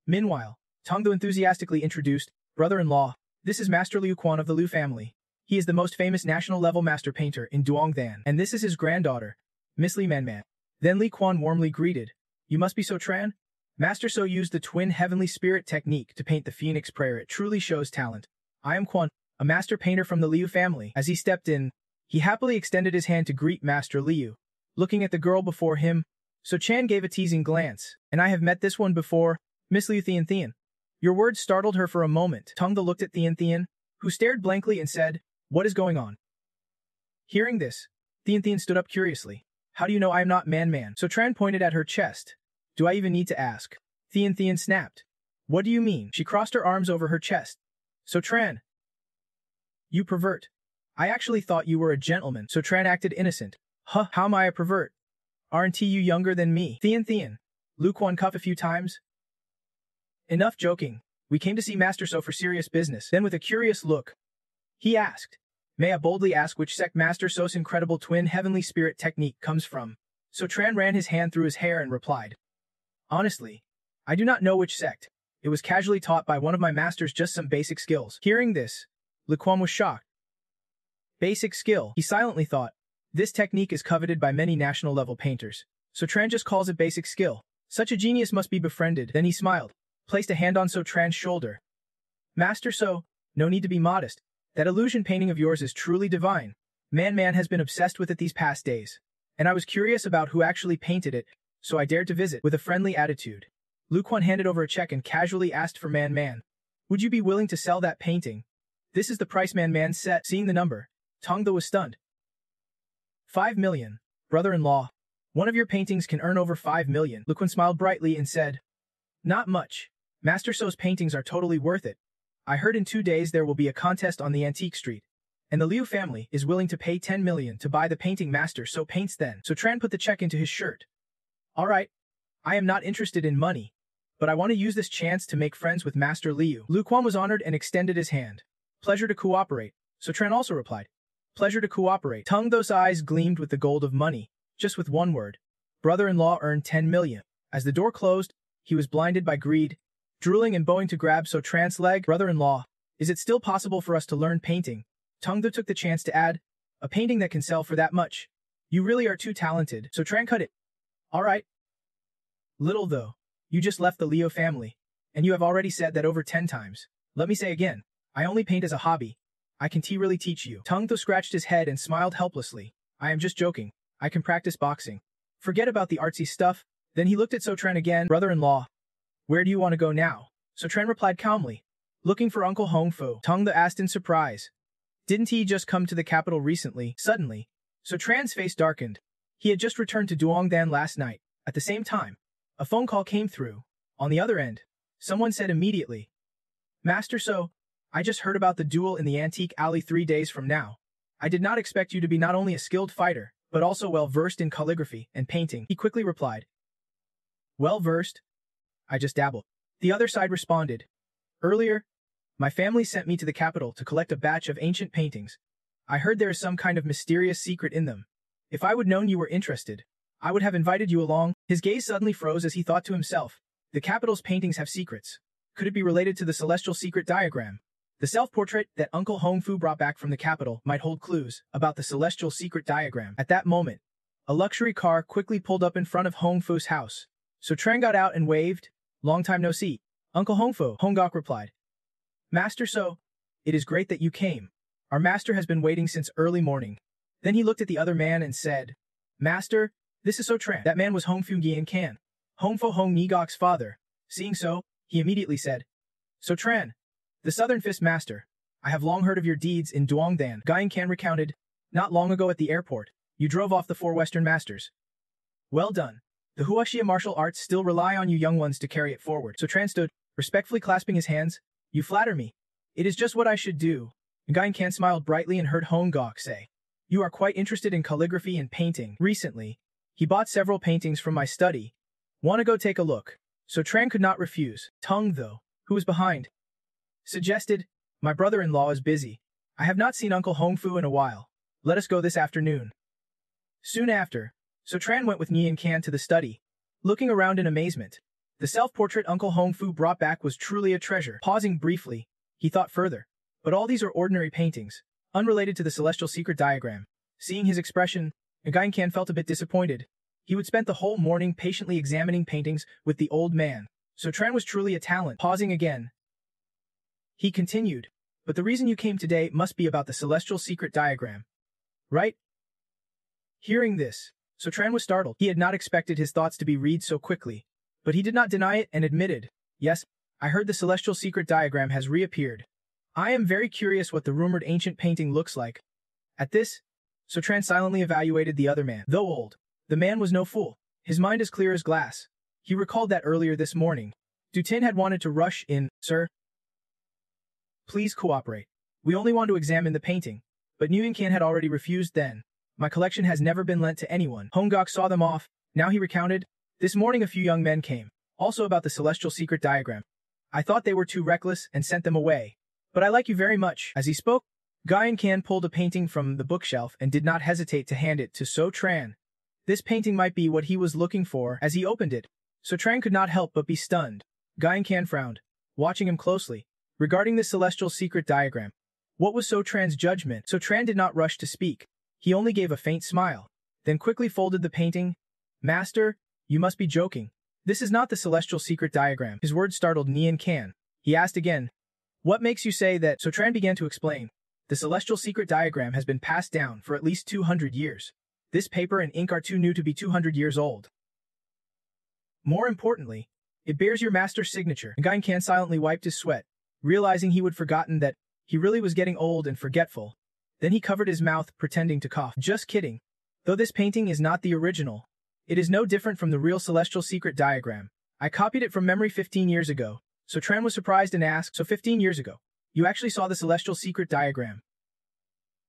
Meanwhile, Tongda enthusiastically introduced, brother-in-law, this is Master Liu Quan of the Liu family. He is the most famous national-level master painter in Duongdan, and this is his granddaughter, Miss Li Manman. Then Li Quan warmly greeted, you must be So Tran? Master So used the twin heavenly spirit technique to paint the phoenix prayer. It truly shows talent. I am Quan, a master painter from the Liu family. As he stepped in, he happily extended his hand to greet Master Liu. Looking at the girl before him, So Chan gave a teasing glance, and I have met this one before, Miss Liu Thien Thien. Your words startled her for a moment. Tongda looked at Thien Thien, who stared blankly and said, what is going on? Hearing this, Thien Thien stood up curiously. How do you know I am not Man? So Tran pointed at her chest. Do I even need to ask? Thien Thien snapped. What do you mean? She crossed her arms over her chest. So Tran. You pervert. I actually thought you were a gentleman. So Tran acted innocent. Huh, how am I a pervert? Aren't you younger than me? Thien Thien. Lu Quan cuff a few times. Enough joking. We came to see Master So for serious business. Then with a curious look, he asked, may I boldly ask which sect Master So's incredible twin heavenly spirit technique comes from? So Tran ran his hand through his hair and replied, honestly, I do not know which sect. It was casually taught by one of my masters, just some basic skills. Hearing this, Li Quan was shocked. Basic skill, he silently thought. This technique is coveted by many national-level painters. So Tran just calls it basic skill. Such a genius must be befriended. Then he smiled, placed a hand on So Tran's shoulder. Master So, no need to be modest. That illusion painting of yours is truly divine. Man has been obsessed with it these past days. And I was curious about who actually painted it, so I dared to visit. With a friendly attitude, Lu Quan handed over a check and casually asked for Man. Would you be willing to sell that painting? This is the price Man set. Seeing the number, Tongda was stunned. 5 million. Brother-in-law, one of your paintings can earn over 5 million. Lu Quan smiled brightly and said, not much. Master So's paintings are totally worth it. I heard in 2 days there will be a contest on the antique street, and the Liu family is willing to pay 10 million to buy the painting Master So paints then. So Tran put the check into his shirt. Alright, I am not interested in money, but I want to use this chance to make friends with Master Liu. Lu Quan was honored and extended his hand. Pleasure to cooperate. So Tran also replied. Pleasure to cooperate. Tongdo's eyes gleamed with the gold of money, just with one word. Brother-in-law earned 10 million. As the door closed, he was blinded by greed, drooling and bowing to grab So Tran's leg. Brother-in-law, is it still possible for us to learn painting? Tongdo took the chance to add, a painting that can sell for that much. You really are too talented. So Tran cut it. Alright. Little though, you just left the Liu family, and you have already said that over 10 times. Let me say again, I only paint as a hobby. I can really teach you. Tongdo scratched his head and smiled helplessly. I am just joking. I can practice boxing. Forget about the artsy stuff. Then he looked at So Tran again. Brother-in-law, where do you want to go now? So Tran replied calmly. Looking for Uncle Hongfu. Tongda asked in surprise. Didn't he just come to the capital recently? Suddenly, So Tran's face darkened. He had just returned to Duongdan last night. At the same time, a phone call came through. On the other end, someone said immediately, Master So, I just heard about the duel in the antique alley 3 days from now. I did not expect you to be not only a skilled fighter, but also well-versed in calligraphy and painting. He quickly replied. Well-versed? I just dabble. The other side responded. Earlier, my family sent me to the capital to collect a batch of ancient paintings. I heard there is some kind of mysterious secret in them. If I would known you were interested, I would have invited you along. His gaze suddenly froze as he thought to himself. The capital's paintings have secrets. Could it be related to the celestial secret diagram? The self-portrait that Uncle Hongfu brought back from the capital might hold clues about the celestial secret diagram. At that moment, a luxury car quickly pulled up in front of Hongfu's house. So Tran got out and waved. Long time no see. Uncle Hongfu, Hongok replied. Master So, it is great that you came. Our master has been waiting since early morning. Then he looked at the other man and said, Master, this is So Tran. That man was Hongfu Gian Kan, Hongfu Hong Nigok's father. Seeing So, he immediately said, So Tran, the Southern Fist Master, I have long heard of your deeds in Duongdan. Gian Kan recounted, not long ago at the airport, you drove off the 4 Western Masters. Well done. The Huaxia martial arts still rely on you young ones to carry it forward. So Tran stood, respectfully clasping his hands. You flatter me. It is just what I should do. Nguyen Can smiled brightly and heard Hong Gok say, You are quite interested in calligraphy and painting. Recently, he bought several paintings from my study. Wanna go take a look? So Tran could not refuse. Tung, though, who was behind, suggested, My brother-in-law is busy. I have not seen Uncle Hongfu in a while. Let us go this afternoon. Soon after, So Tran went with Nguyen Can to the study, looking around in amazement. The self-portrait Uncle Hongfu brought back was truly a treasure. Pausing briefly, he thought further. But all these are ordinary paintings, unrelated to the celestial secret diagram. Seeing his expression, Nguyen Can felt a bit disappointed. He would spend the whole morning patiently examining paintings with the old man. So Tran was truly a talent. Pausing again, he continued, But the reason you came today must be about the celestial secret diagram, right? Hearing this, So Tran was startled. He had not expected his thoughts to be read so quickly, but he did not deny it and admitted, Yes, I heard the celestial secret diagram has reappeared. I am very curious what the rumored ancient painting looks like. At this, So Tran silently evaluated the other man. Though old, the man was no fool. His mind as clear as glass. He recalled that earlier this morning, Du Tin had wanted to rush in. Sir, please cooperate. We only want to examine the painting. But Nguyen Can had already refused then. My collection has never been lent to anyone. Hong Gok saw them off. Now he recounted, This morning a few young men came, also about the celestial secret diagram. I thought they were too reckless and sent them away. But I like you very much. As he spoke, Nguyen Can pulled a painting from the bookshelf and did not hesitate to hand it to So Tran. This painting might be what he was looking for. As he opened it, So Tran could not help but be stunned. Nguyen Can frowned, watching him closely. Regarding the celestial secret diagram, what was So Tran's judgment? So Tran did not rush to speak. He only gave a faint smile, then quickly folded the painting. Master, you must be joking. This is not the celestial secret diagram. His words startled Nguyen Can. He asked again, What makes you say that? So Tran began to explain. The celestial secret diagram has been passed down for at least 200 years. This paper and ink are too new to be 200 years old. More importantly, it bears your master's signature. Nguyen Can silently wiped his sweat, realizing he would forgotten that he really was getting old and forgetful. Then he covered his mouth, pretending to cough. Just kidding. Though this painting is not the original, it is no different from the real celestial secret diagram. I copied it from memory 15 years ago. So Tran was surprised and asked, So 15 years ago, you actually saw the celestial secret diagram?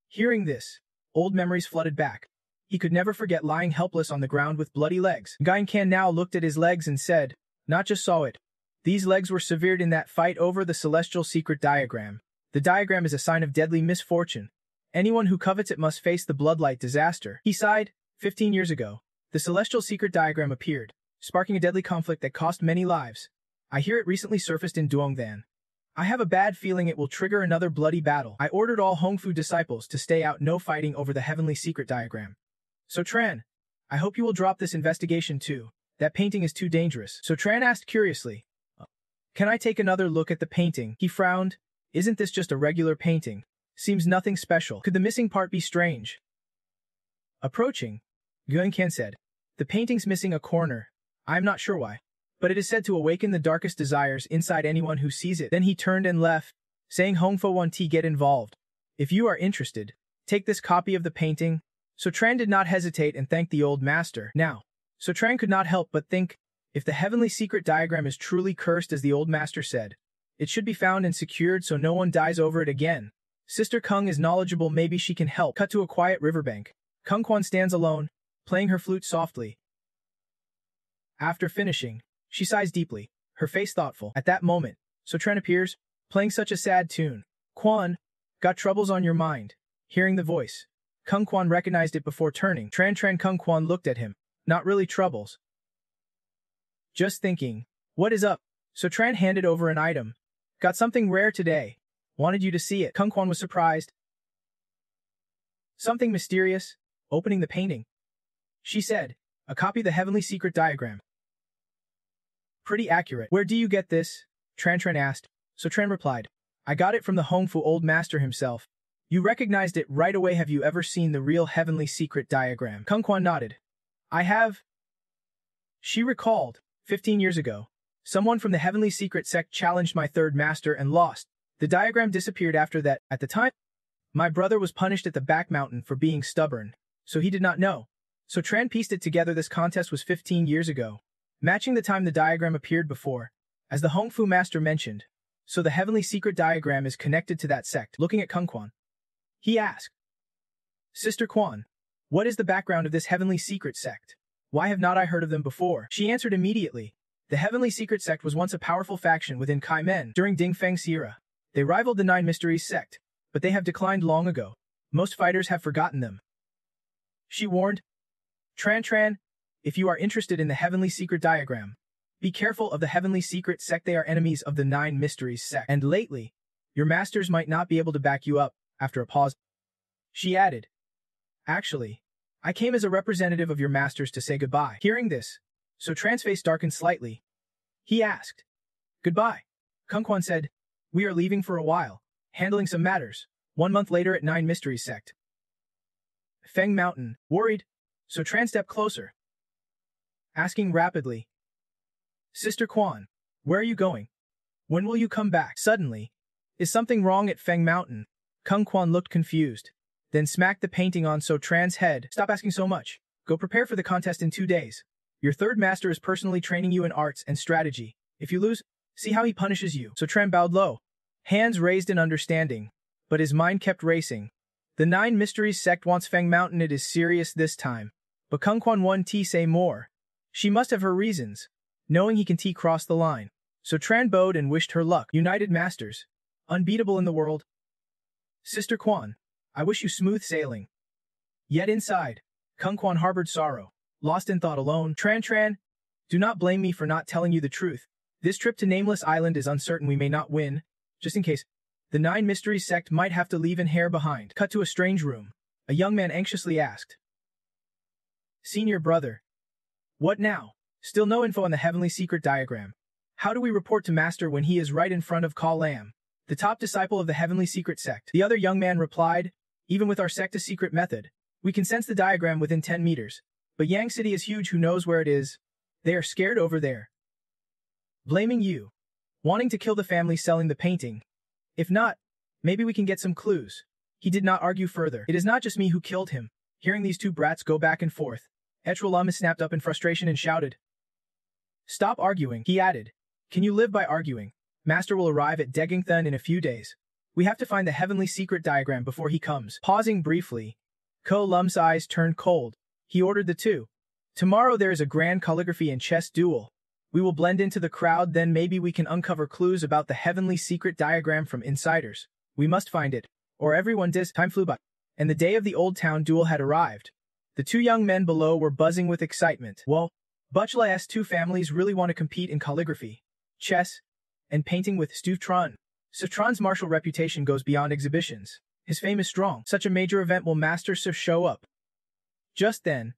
Hearing this, old memories flooded back. He could never forget lying helpless on the ground with bloody legs. Nguyen Can now looked at his legs and said, Not just saw it. These legs were severed in that fight over the celestial secret diagram. The diagram is a sign of deadly misfortune. Anyone who covets it must face the bloodlight disaster. He sighed. 15 years ago, the celestial secret diagram appeared, sparking a deadly conflict that cost many lives. I hear it recently surfaced in Duongdan. I have a bad feeling it will trigger another bloody battle. I ordered all Hongfu disciples to stay out, no fighting over the heavenly secret diagram. So Tran, I hope you will drop this investigation too. That painting is too dangerous. So Tran asked curiously, Can I take another look at the painting? He frowned. Isn't this just a regular painting? Seems nothing special. Could the missing part be strange? Approaching, Nguyen Can said, The painting's missing a corner. I'm not sure why, but it is said to awaken the darkest desires inside anyone who sees it. Then he turned and left, saying Hongfo want to get involved. If you are interested, take this copy of the painting. So Tran did not hesitate and thanked the old master. Now, So Tran could not help but think, if the heavenly secret diagram is truly cursed as the old master said, it should be found and secured so no one dies over it again. Sister Kung is knowledgeable, maybe she can help. Cut to a quiet riverbank. Kung Quan stands alone, playing her flute softly. After finishing, she sighs deeply, her face thoughtful. At that moment, So Tran appears, playing such a sad tune. Quan, got troubles on your mind? Hearing the voice, Kung Quan recognized it before turning. Tran Kung Quan looked at him. Not really troubles. Just thinking. What is up? So Tran handed over an item. Got something rare today. Wanted you to see it. Kung Quan was surprised. Something mysterious? Opening the painting, she said, A copy of the heavenly secret diagram. Pretty accurate. Where do you get this? Tran asked. So Tran replied, I got it from the Hongfu old master himself. You recognized it right away. Have you ever seen the real heavenly secret diagram? Kung Quan nodded. I have. She recalled, 15 years ago, someone from the heavenly secret sect challenged my third master and lost. The diagram disappeared after that. At the time, my brother was punished at the back mountain for being stubborn, so he did not know. So Tran pieced it together. This contest was 15 years ago, matching the time the diagram appeared before, as the Hong Fu master mentioned. So the heavenly secret diagram is connected to that sect. Looking at Kung Quan, he asked, Sister Quan, what is the background of this heavenly secret sect? Why have not I heard of them before? She answered immediately. The heavenly secret sect was once a powerful faction within Kai Men during Ding Feng's era. They rivaled the Nine Mysteries sect, but they have declined long ago. Most fighters have forgotten them. She warned, Tran, if you are interested in the heavenly secret diagram, be careful of the heavenly secret sect. They are enemies of the Nine Mysteries sect. And lately, your masters might not be able to back you up. After a pause, she added, Actually, I came as a representative of your masters to say goodbye. Hearing this, so Tran's face darkened slightly. He asked, Goodbye. Kung Quan said, We are leaving for a while, handling some matters. 1 month later at Nine Mysteries sect. Feng Mountain, worried, so Tran stepped closer, asking rapidly, Sister Quan, where are you going? When will you come back? Suddenly, is something wrong at Feng Mountain? Kung Quan looked confused, then smacked the painting on So Tran's head. Stop asking so much. Go prepare for the contest in 2 days. Your third master is personally training you in arts and strategy. If you lose, see how he punishes you. So Tran bowed low, hands raised in understanding, but his mind kept racing. The Nine Mysteries sect wants Feng Mountain. It is serious this time. But Kung Quan won T say more. She must have her reasons, knowing he can T cross the line. So Tran bowed and wished her luck. United Masters, unbeatable in the world. Sister Quan, I wish you smooth sailing. Yet inside, Kung Quan harbored sorrow, lost in thought alone. Tran, do not blame me for not telling you the truth. This trip to Nameless Island is uncertain. We may not win. Just in case, the Nine Mysteries sect might have to leave an hair behind. Cut to a strange room. A young man anxiously asked, Senior brother, what now? Still no info on the heavenly secret diagram. How do we report to Master when he is right in front of Ka Lam, the top disciple of the heavenly secret sect? The other young man replied, Even with our secta's secret method, we can sense the diagram within 10 meters. But Yang City is huge. Who knows where it is? They are scared over there. Blaming you. Wanting to kill the family selling the painting. If not, maybe we can get some clues. He did not argue further. It is not just me who killed him. Hearing these two brats go back and forth, Etrolama snapped up in frustration and shouted, Stop arguing, he added. Can you live by arguing? Master will arrive at Degingthun in a few days. We have to find the heavenly secret diagram before he comes. Pausing briefly, Ko Lum's eyes turned cold. He ordered the two. Tomorrow there is a grand calligraphy and chess duel. We will blend into the crowd, then maybe we can uncover clues about the heavenly secret diagram from insiders. We must find it, or everyone dis. Time flew by, and the day of the Old Town duel had arrived. The two young men below were buzzing with excitement. Well, Butchla's two families really want to compete in calligraphy, chess, and painting with Stuvtron. Sutron's martial reputation goes beyond exhibitions. His fame is strong. Such a major event will Master Suf show up. Just then,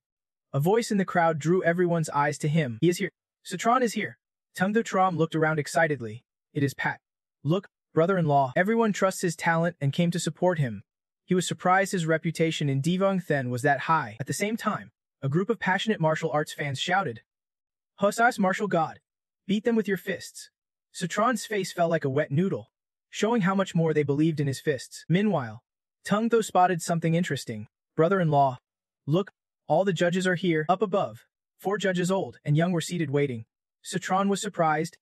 a voice in the crowd drew everyone's eyes to him. He is here. Sutron is here. Tungtho Tram looked around excitedly. It is Pat. Look, brother-in-law. Everyone trusts his talent and came to support him. He was surprised his reputation in Devong Then was that high. At the same time, a group of passionate martial arts fans shouted, Hosai's martial god. Beat them with your fists. Sutron's face fell like a wet noodle, showing how much more they believed in his fists. Meanwhile, Tungtho spotted something interesting. Brother-in-law. Look, all the judges are here. Up above, 4 judges old and young were seated waiting. Sutron was surprised.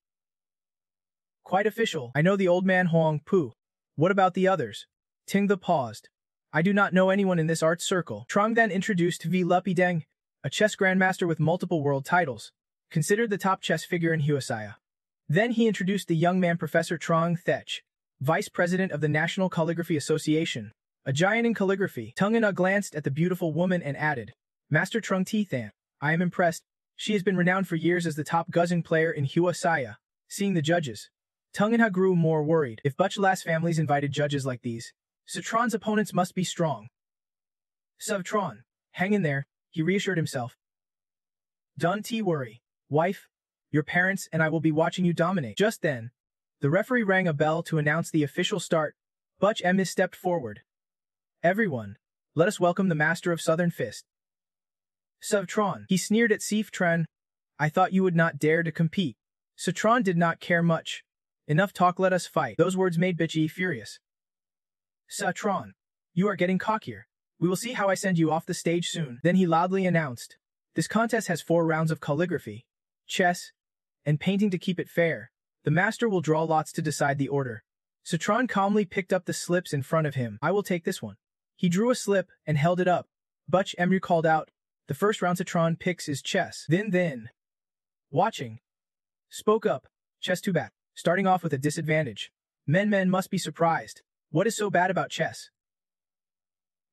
Quite official. I know the old man Huang Pu. What about the others? Tingtho paused. I do not know anyone in this art circle. Trong then introduced V. Lupi Deng, a chess grandmaster with multiple world titles, considered the top chess figure in Huasaya. Then he introduced the young man Professor Trong Thech, vice president of the National Calligraphy Association, a giant in calligraphy. Tungana glanced at the beautiful woman and added, Master Trung Than, I am impressed. She has been renowned for years as the top Guzheng player in Huasaya. Seeing the judges, Tungana grew more worried. If Butchlas families invited judges like these, Sutron's opponents must be strong. Sutron, hang in there, he reassured himself. Don't worry, wife. Your parents and I will be watching you dominate. Just then, the referee rang a bell to announce the official start. Butch Emis stepped forward. Everyone, let us welcome the master of Southern Fist. Sutron, he sneered at Sif Tren. I thought you would not dare to compete. Sutron did not care much. Enough talk, let us fight. Those words made Bitchy furious. Sutron, you are getting cockier. We will see how I send you off the stage soon. Then he loudly announced, this contest has 4 rounds of calligraphy, chess, and painting to keep it fair. The master will draw lots to decide the order. Citron calmly picked up the slips in front of him. I will take this one. He drew a slip and held it up. Butch Emery called out, the first round Citron picks is chess. Then. Watching. Spoke up, chess too bad. Starting off with a disadvantage. Men must be surprised. What is so bad about chess?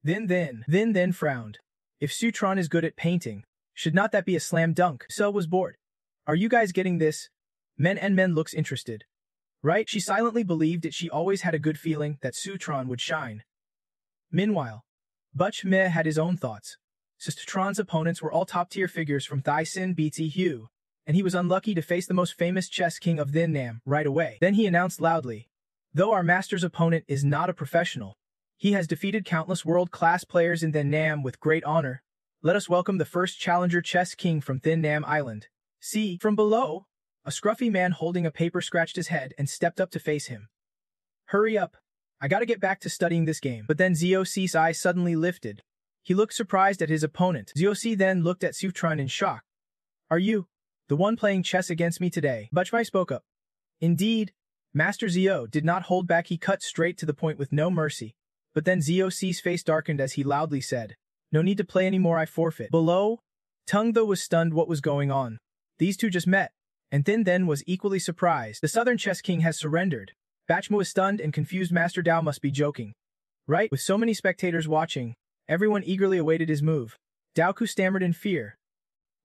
Then frowned. If Citron is good at painting, should not that be a slam dunk? Sel was bored. Are you guys getting this? Men looks interested. Right? She silently believed it. She always had a good feeling that Citron would shine. Meanwhile, Butch Meh had his own thoughts. Citron's opponents were all top-tier figures from Thai Sin BT Hugh, and he was unlucky to face the most famous chess king of Thin Nam right away. Then he announced loudly, though our master's opponent is not a professional, he has defeated countless world-class players in Thin Nam with great honor. Let us welcome the first challenger chess king from Thin Nam Island. See, from below, a scruffy man holding a paper scratched his head and stepped up to face him. Hurry up. I gotta get back to studying this game. But then Zio's eyes suddenly lifted. He looked surprised at his opponent. Zio then looked at Citron in shock. Are you the one playing chess against me today? Butchmai spoke up. Indeed. Master Zio did not hold back. He cut straight to the point with no mercy. But then Zio's face darkened as he loudly said, no need to play anymore, I forfeit. Below, Tung Tho was stunned what was going on. These two just met, and Thin then was equally surprised. The Southern Chess King has surrendered. Bachmo is stunned and confused. Master Dao must be joking. Right? With so many spectators watching, everyone eagerly awaited his move. Daoku stammered in fear.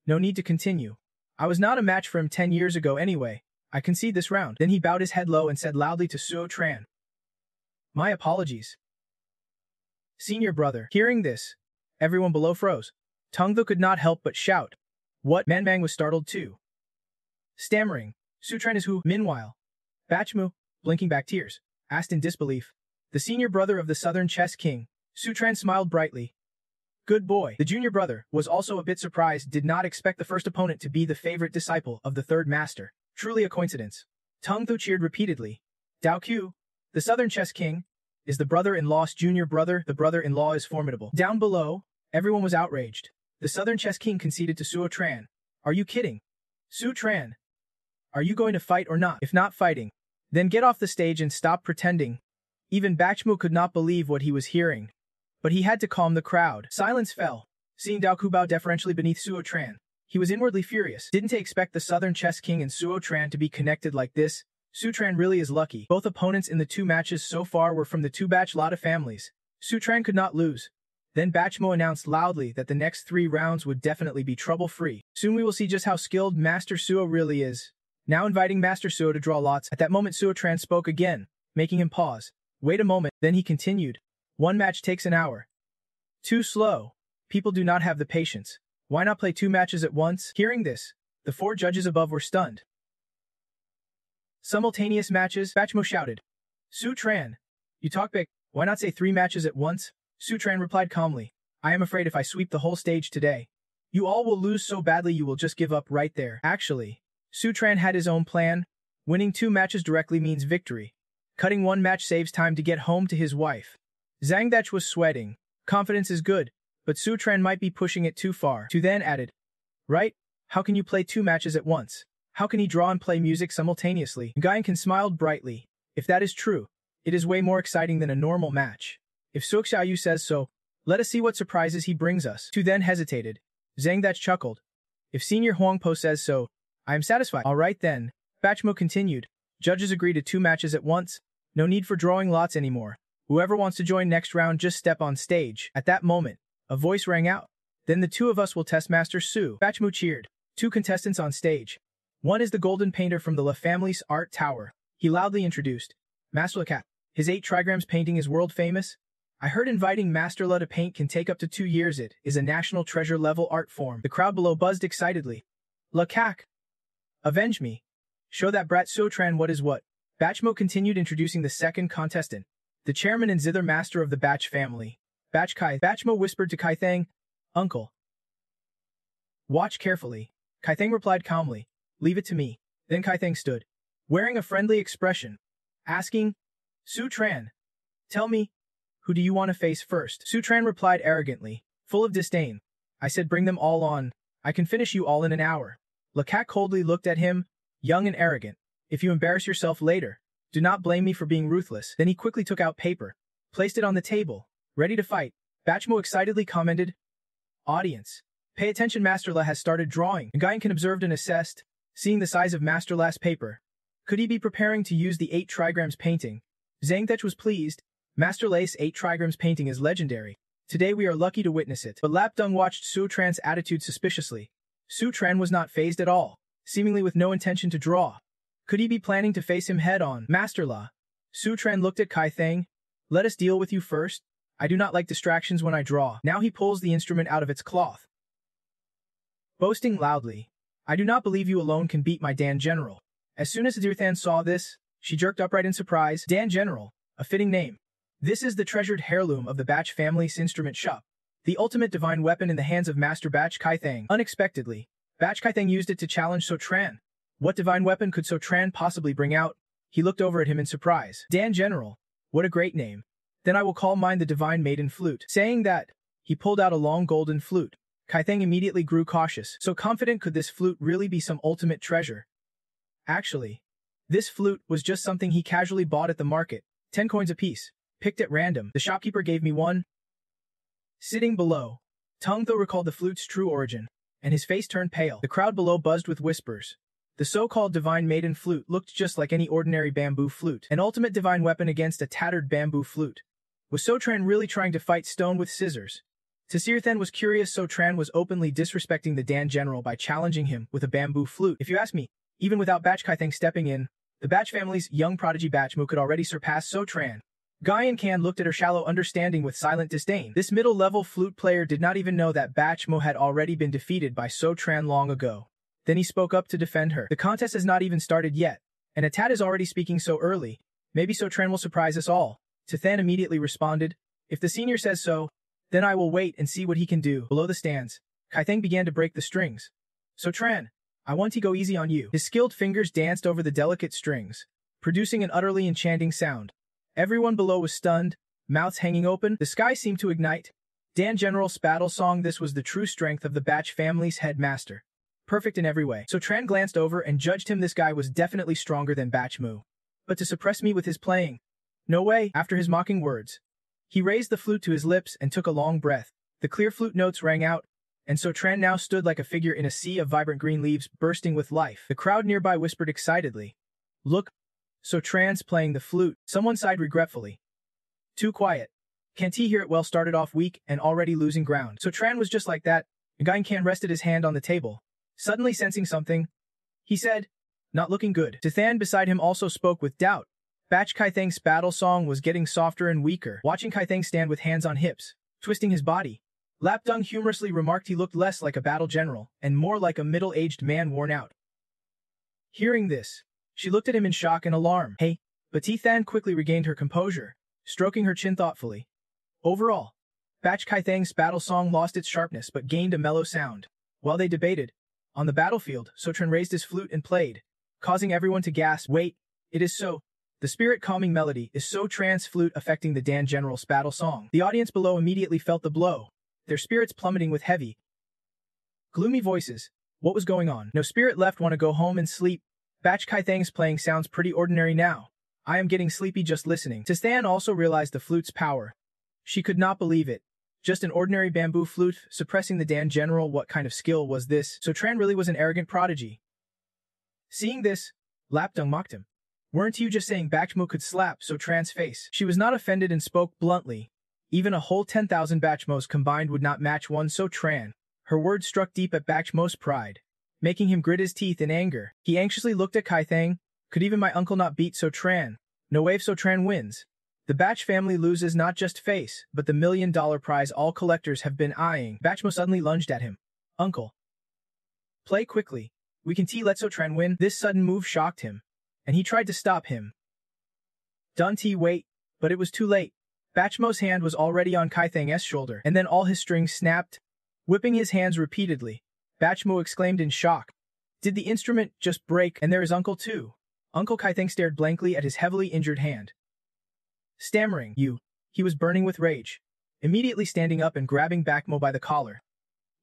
No need to continue. I was not a match for him 10 years ago anyway. I concede this round. Then he bowed his head low and said loudly to Suo Tran. My apologies. Senior brother. Hearing this, everyone below froze. Tung Tho could not help but shout. What? Manbang was startled too. Stammering, Sutran is who? Meanwhile, Bachmu, blinking back tears, asked in disbelief. The senior brother of the Southern Chess King, Sutran smiled brightly. Good boy. The junior brother was also a bit surprised, did not expect the first opponent to be the favorite disciple of the third master. Truly a coincidence. Tung Tho cheered repeatedly. Dao Q, the Southern Chess King, is the brother-in-law's junior brother. The brother-in-law is formidable. Down below, everyone was outraged. The Southern Chess King conceded to Suo Tran. Are you kidding? Su Tran, are you going to fight or not? If not fighting, then get off the stage and stop pretending. Even Bachmu could not believe what he was hearing. But he had to calm the crowd. Silence fell, seeing Dao Ku bow deferentially beneath Suo Tran. He was inwardly furious. Didn't he expect the Southern Chess King and Suo Tran to be connected like this? Su Tran really is lucky. Both opponents in the 2 matches so far were from the 2 Bach Lotta families. Su Tran could not lose. Then Bachmo announced loudly that the next 3 rounds would definitely be trouble-free. Soon we will see just how skilled Master Suo really is. Now inviting Master Suo to draw lots. At that moment Suo Tran spoke again, making him pause. Wait a moment. Then he continued. 1 match takes an hour. Too slow. People do not have the patience. Why not play 2 matches at once? Hearing this, the 4 judges above were stunned. Simultaneous matches, Bachmo shouted. Su Tran, you talk big. Why not say 3 matches at once? Su Tran replied calmly. I am afraid if I sweep the whole stage today, you all will lose so badly you will just give up right there. Actually, Su Tran had his own plan. Winning 2 matches directly means victory. Cutting 1 match saves time to get home to his wife. Zhang Dach was sweating. Confidence is good, but Su Tran might be pushing it too far. Tu then added. Right? How can you play 2 matches at once? How can he draw and play music simultaneously? Gaiankin smiled brightly. If that is true, it is way more exciting than a normal match. If Suo Xiaoyu says so, let us see what surprises he brings us. Tu then hesitated. Zhang Dach chuckled. If Senior Huangpo says so, I am satisfied. All right then. Bachmo continued. Judges agree to 2 matches at once. No need for drawing lots anymore. Whoever wants to join next round just step on stage. At that moment, a voice rang out. Then the 2 of us will test Master Su. Bachmo cheered. 2 contestants on stage. One is the golden painter from the La Family's art tower. He loudly introduced. Master Lecap. His 8 trigrams painting is world famous. I heard inviting Master La to paint can take up to 2 years. It is a national treasure level art form. The crowd below buzzed excitedly. La Cac. Avenge me. Show that brat Suo Tran what is what. Bachmo continued introducing the second contestant. The chairman and zither master of the Bach family. Bach Kai. Bachmo whispered to Kai Thang. Uncle. Watch carefully. Kai Thang replied calmly. Leave it to me. Then Kai Thang stood, wearing a friendly expression, asking, Su Tran, tell me, Who do you want to face first? Sutran replied arrogantly, full of disdain. I said bring them all on. I can finish you all in an hour. Lecat coldly looked at him, young and arrogant. If you embarrass yourself later, do not blame me for being ruthless. Then he quickly took out paper, placed it on the table, ready to fight. Bachmo excitedly commented, Audience, pay attention, Master La has started drawing. Nguyen observed and assessed, seeing the size of Master La's paper. Could he be preparing to use the 8 trigrams painting? Zhang Thech was pleased. Master La's 8 trigrams painting is legendary. Today we are lucky to witness it. But Lapdung watched Sutran's attitude suspiciously. Sutran was not fazed at all, seemingly with no intention to draw. Could he be planning to face him head-on? Master La. Sutran looked at Kai Thang. Let us deal with you first. I do not like distractions when I draw. Now he pulls the instrument out of its cloth, boasting loudly. I do not believe you alone can beat my Dan General. As soon as Adirthan saw this, she jerked upright in surprise. Dan General, a fitting name. This is the treasured heirloom of the Bach family's instrument shop. The ultimate divine weapon in the hands of Master Bach Kaithang. Unexpectedly, Bach Kaithang used it to challenge Sotran. What divine weapon could Sotran possibly bring out? He looked over at him in surprise. Dan General, what a great name. Then I will call mine the Divine Maiden Flute. Saying that, he pulled out a long golden flute. Kaithang immediately grew cautious. So confident could this flute really be some ultimate treasure? Actually, this flute was just something he casually bought at the market, 10 coins apiece, picked at random. The shopkeeper gave me one. Sitting below, Tung Tho recalled the flute's true origin, and his face turned pale. The crowd below buzzed with whispers. The so-called Divine Maiden Flute looked just like any ordinary bamboo flute, an ultimate divine weapon against a tattered bamboo flute. Was Sotran really trying to fight stone with scissors? Tasirthan was curious. Sotran was openly disrespecting the Dan General by challenging him with a bamboo flute. If you ask me, even without Bach Kaithang stepping in, the Bach family's young prodigy Bachmo could already surpass Sotran. Guyan Kan looked at her shallow understanding with silent disdain. This middle-level flute player did not even know that Bachmo had already been defeated by Sotran long ago. Then he spoke up to defend her. The contest has not even started yet, and Atat is already speaking so early. Maybe Sotran will surprise us all. Tathan immediately responded, if the senior says so, then I will wait and see what he can do. Below the stands, Kaithang began to break the strings. Sotran, I want to go easy on you. His skilled fingers danced over the delicate strings, producing an utterly enchanting sound. Everyone below was stunned, mouths hanging open. The sky seemed to ignite. Dan General's battle song. This was the true strength of the Bach family's headmaster. Perfect in every way. Sotran glanced over and judged him. This guy was definitely stronger than Bachmo. But to suppress me with his playing? No way. After his mocking words, he raised the flute to his lips and took a long breath. The clear flute notes rang out, and Sotran now stood like a figure in a sea of vibrant green leaves bursting with life. The crowd nearby whispered excitedly, look, Sotran's playing the flute. Someone sighed regretfully. Too quiet. Can't he hear it? Well, started off weak and already losing ground. Sotran was just like that. Nguyen Kan rested his hand on the table, suddenly sensing something. He said, not looking good. Tathan beside him also spoke with doubt. Bach Kaithang's battle song was getting softer and weaker. Watching Kaithang stand with hands on hips, twisting his body, Lapdung humorously remarked he looked less like a battle general and more like a middle-aged man worn out. Hearing this, she looked at him in shock and alarm. Hey, but Tathan quickly regained her composure, stroking her chin thoughtfully. Overall, Bach Kaithang's battle song lost its sharpness but gained a mellow sound. While they debated, on the battlefield, Sotran raised his flute and played, causing everyone to gasp. Wait, it is so. The spirit-calming melody is Sotran's flute affecting the Dan General's battle song. The audience below immediately felt the blow, their spirits plummeting with heavy, gloomy voices. What was going on? No spirit left. Want to go home and sleep. Bach Kaithang's playing sounds pretty ordinary now. I am getting sleepy just listening. Tathan also realized the flute's power. She could not believe it. Just an ordinary bamboo flute suppressing the Dan General. What kind of skill was this? Sotran really was an arrogant prodigy. Seeing this, Lapdung mocked him. Weren't you just saying Bachmo could slap Sotran's face? She was not offended and spoke bluntly. Even a whole 10,000 Bachmos combined would not match one Sotran. Her words struck deep at Bachmo's pride, making him grit his teeth in anger. He anxiously looked at Kaithang. Could even my uncle not beat Sotran? No way if Sotran wins. The Bach family loses not just face, but the $1 million prize all collectors have been eyeing. Bachmo suddenly lunged at him. Uncle, play quickly. We can let Sotran win. This sudden move shocked him, and he tried to stop him. Dunty wait, but it was too late. Bachmo's hand was already on Kaithang's shoulder, and then all his strings snapped. Whipping his hands repeatedly, Bachmo exclaimed in shock. Did the instrument just break? And there is Uncle too. Uncle Kaithang stared blankly at his heavily injured hand. Stammering, you He was burning with rage, immediately standing up and grabbing Bakmo by the collar,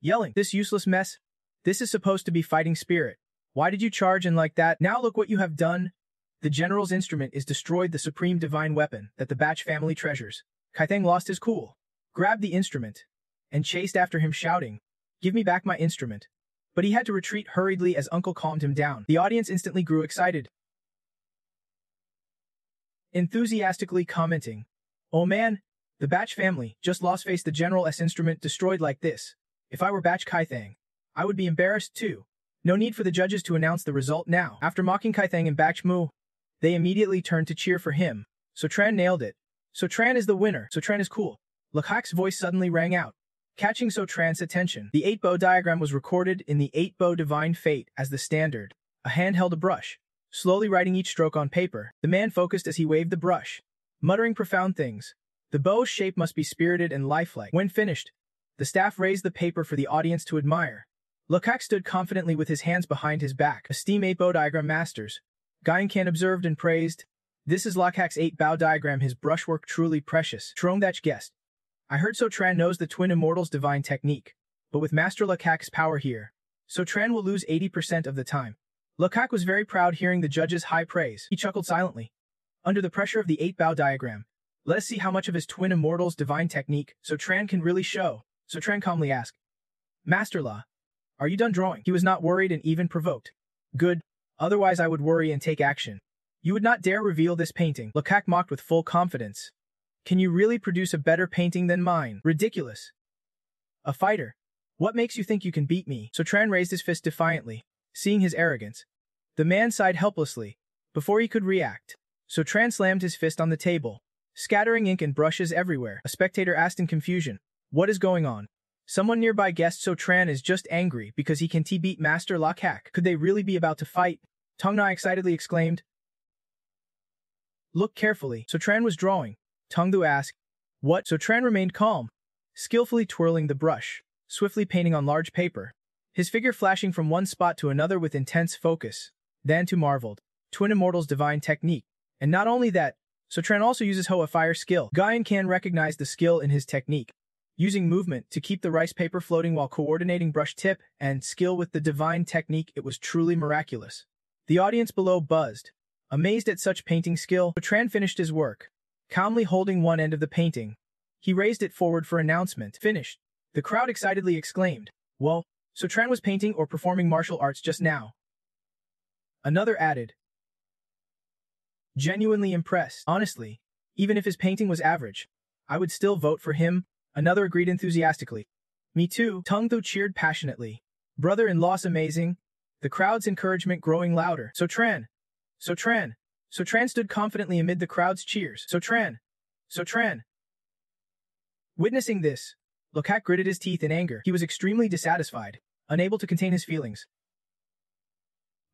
yelling, "This useless mess? This is supposed to be fighting spirit. Why did you charge in like that? Now look what you have done." The general's instrument is destroyed, the supreme divine weapon that the Batch family treasures. Kaitheng lost his cool, grabbed the instrument, and chased after him shouting, "Give me back my instrument." But he had to retreat hurriedly as Uncle calmed him down. The audience instantly grew excited, enthusiastically commenting, "Oh man, the Batch family just lost face, the General's instrument destroyed like this. If I were Batch Kaitheng, I would be embarrassed too." No need for the judges to announce the result now. After mocking Kaitheng and Batch Mu, they immediately turned to cheer for him. Sotran nailed it. Sotran is the winner. Sotran is cool. Lakhak's voice suddenly rang out, catching Sotran's attention. The 8-bow diagram was recorded in the 8-bow divine fate as the standard. A hand held a brush, slowly writing each stroke on paper. The man focused as he waved the brush, muttering profound things. The bow's shape must be spirited and lifelike. When finished, the staff raised the paper for the audience to admire. Lakhak stood confidently with his hands behind his back. Esteem 8-bow diagram masters, Gaienkan observed and praised. "This is Lakhak's 8-bow diagram, his brushwork truly precious." Trongdach guessed, "I heard Sotran knows the Twin Immortals' divine technique, but with Master Lakhak's power here, Sotran will lose 80% of the time." Lakhak was very proud hearing the judge's high praise. He chuckled silently. Under the pressure of the 8-bow diagram, let us see how much of his Twin Immortals' divine technique Sotran can really show. Sotran calmly asked, "Master La, are you done drawing?" He was not worried and even provoked. "Good, otherwise I would worry and take action. You would not dare reveal this painting." Lakhak mocked with full confidence. "Can you really produce a better painting than mine? Ridiculous. A fighter. What makes you think you can beat me?" Sotran raised his fist defiantly, seeing his arrogance. The man sighed helplessly. Before he could react, Sotran slammed his fist on the table, scattering ink and brushes everywhere. A spectator asked in confusion, "What is going on?" Someone nearby guessed Sotran is just angry because he can beat Master Lakhak. Could they really be about to fight? Tongnai excitedly exclaimed. "Look carefully." Sotran was drawing. Tongdu asked, "What?" Sotran remained calm, skillfully twirling the brush, swiftly painting on large paper, his figure flashing from one spot to another with intense focus. Dantu marveled. Twin Immortals' divine technique. And not only that, Sotran also uses Hoa fire skill. Gaienkan recognized the skill in his technique, using movement to keep the rice paper floating while coordinating brush tip and skill with the divine technique. It was truly miraculous. The audience below buzzed, amazed at such painting skill. Sotran finished his work, calmly holding one end of the painting. He raised it forward for announcement. "Finished." The crowd excitedly exclaimed. "Well, Sotran was painting or performing martial arts just now." Another added, "Genuinely impressed. Honestly, even if his painting was average, I would still vote for him." Another agreed enthusiastically. "Me too." Tongthu cheered passionately. "Brother-in-law's amazing." The crowd's encouragement growing louder. "Sotran! Sotran!" Sotran stood confidently amid the crowd's cheers. "Sotran! Sotran!" Witnessing this, Lakhak gritted his teeth in anger. He was extremely dissatisfied, unable to contain his feelings.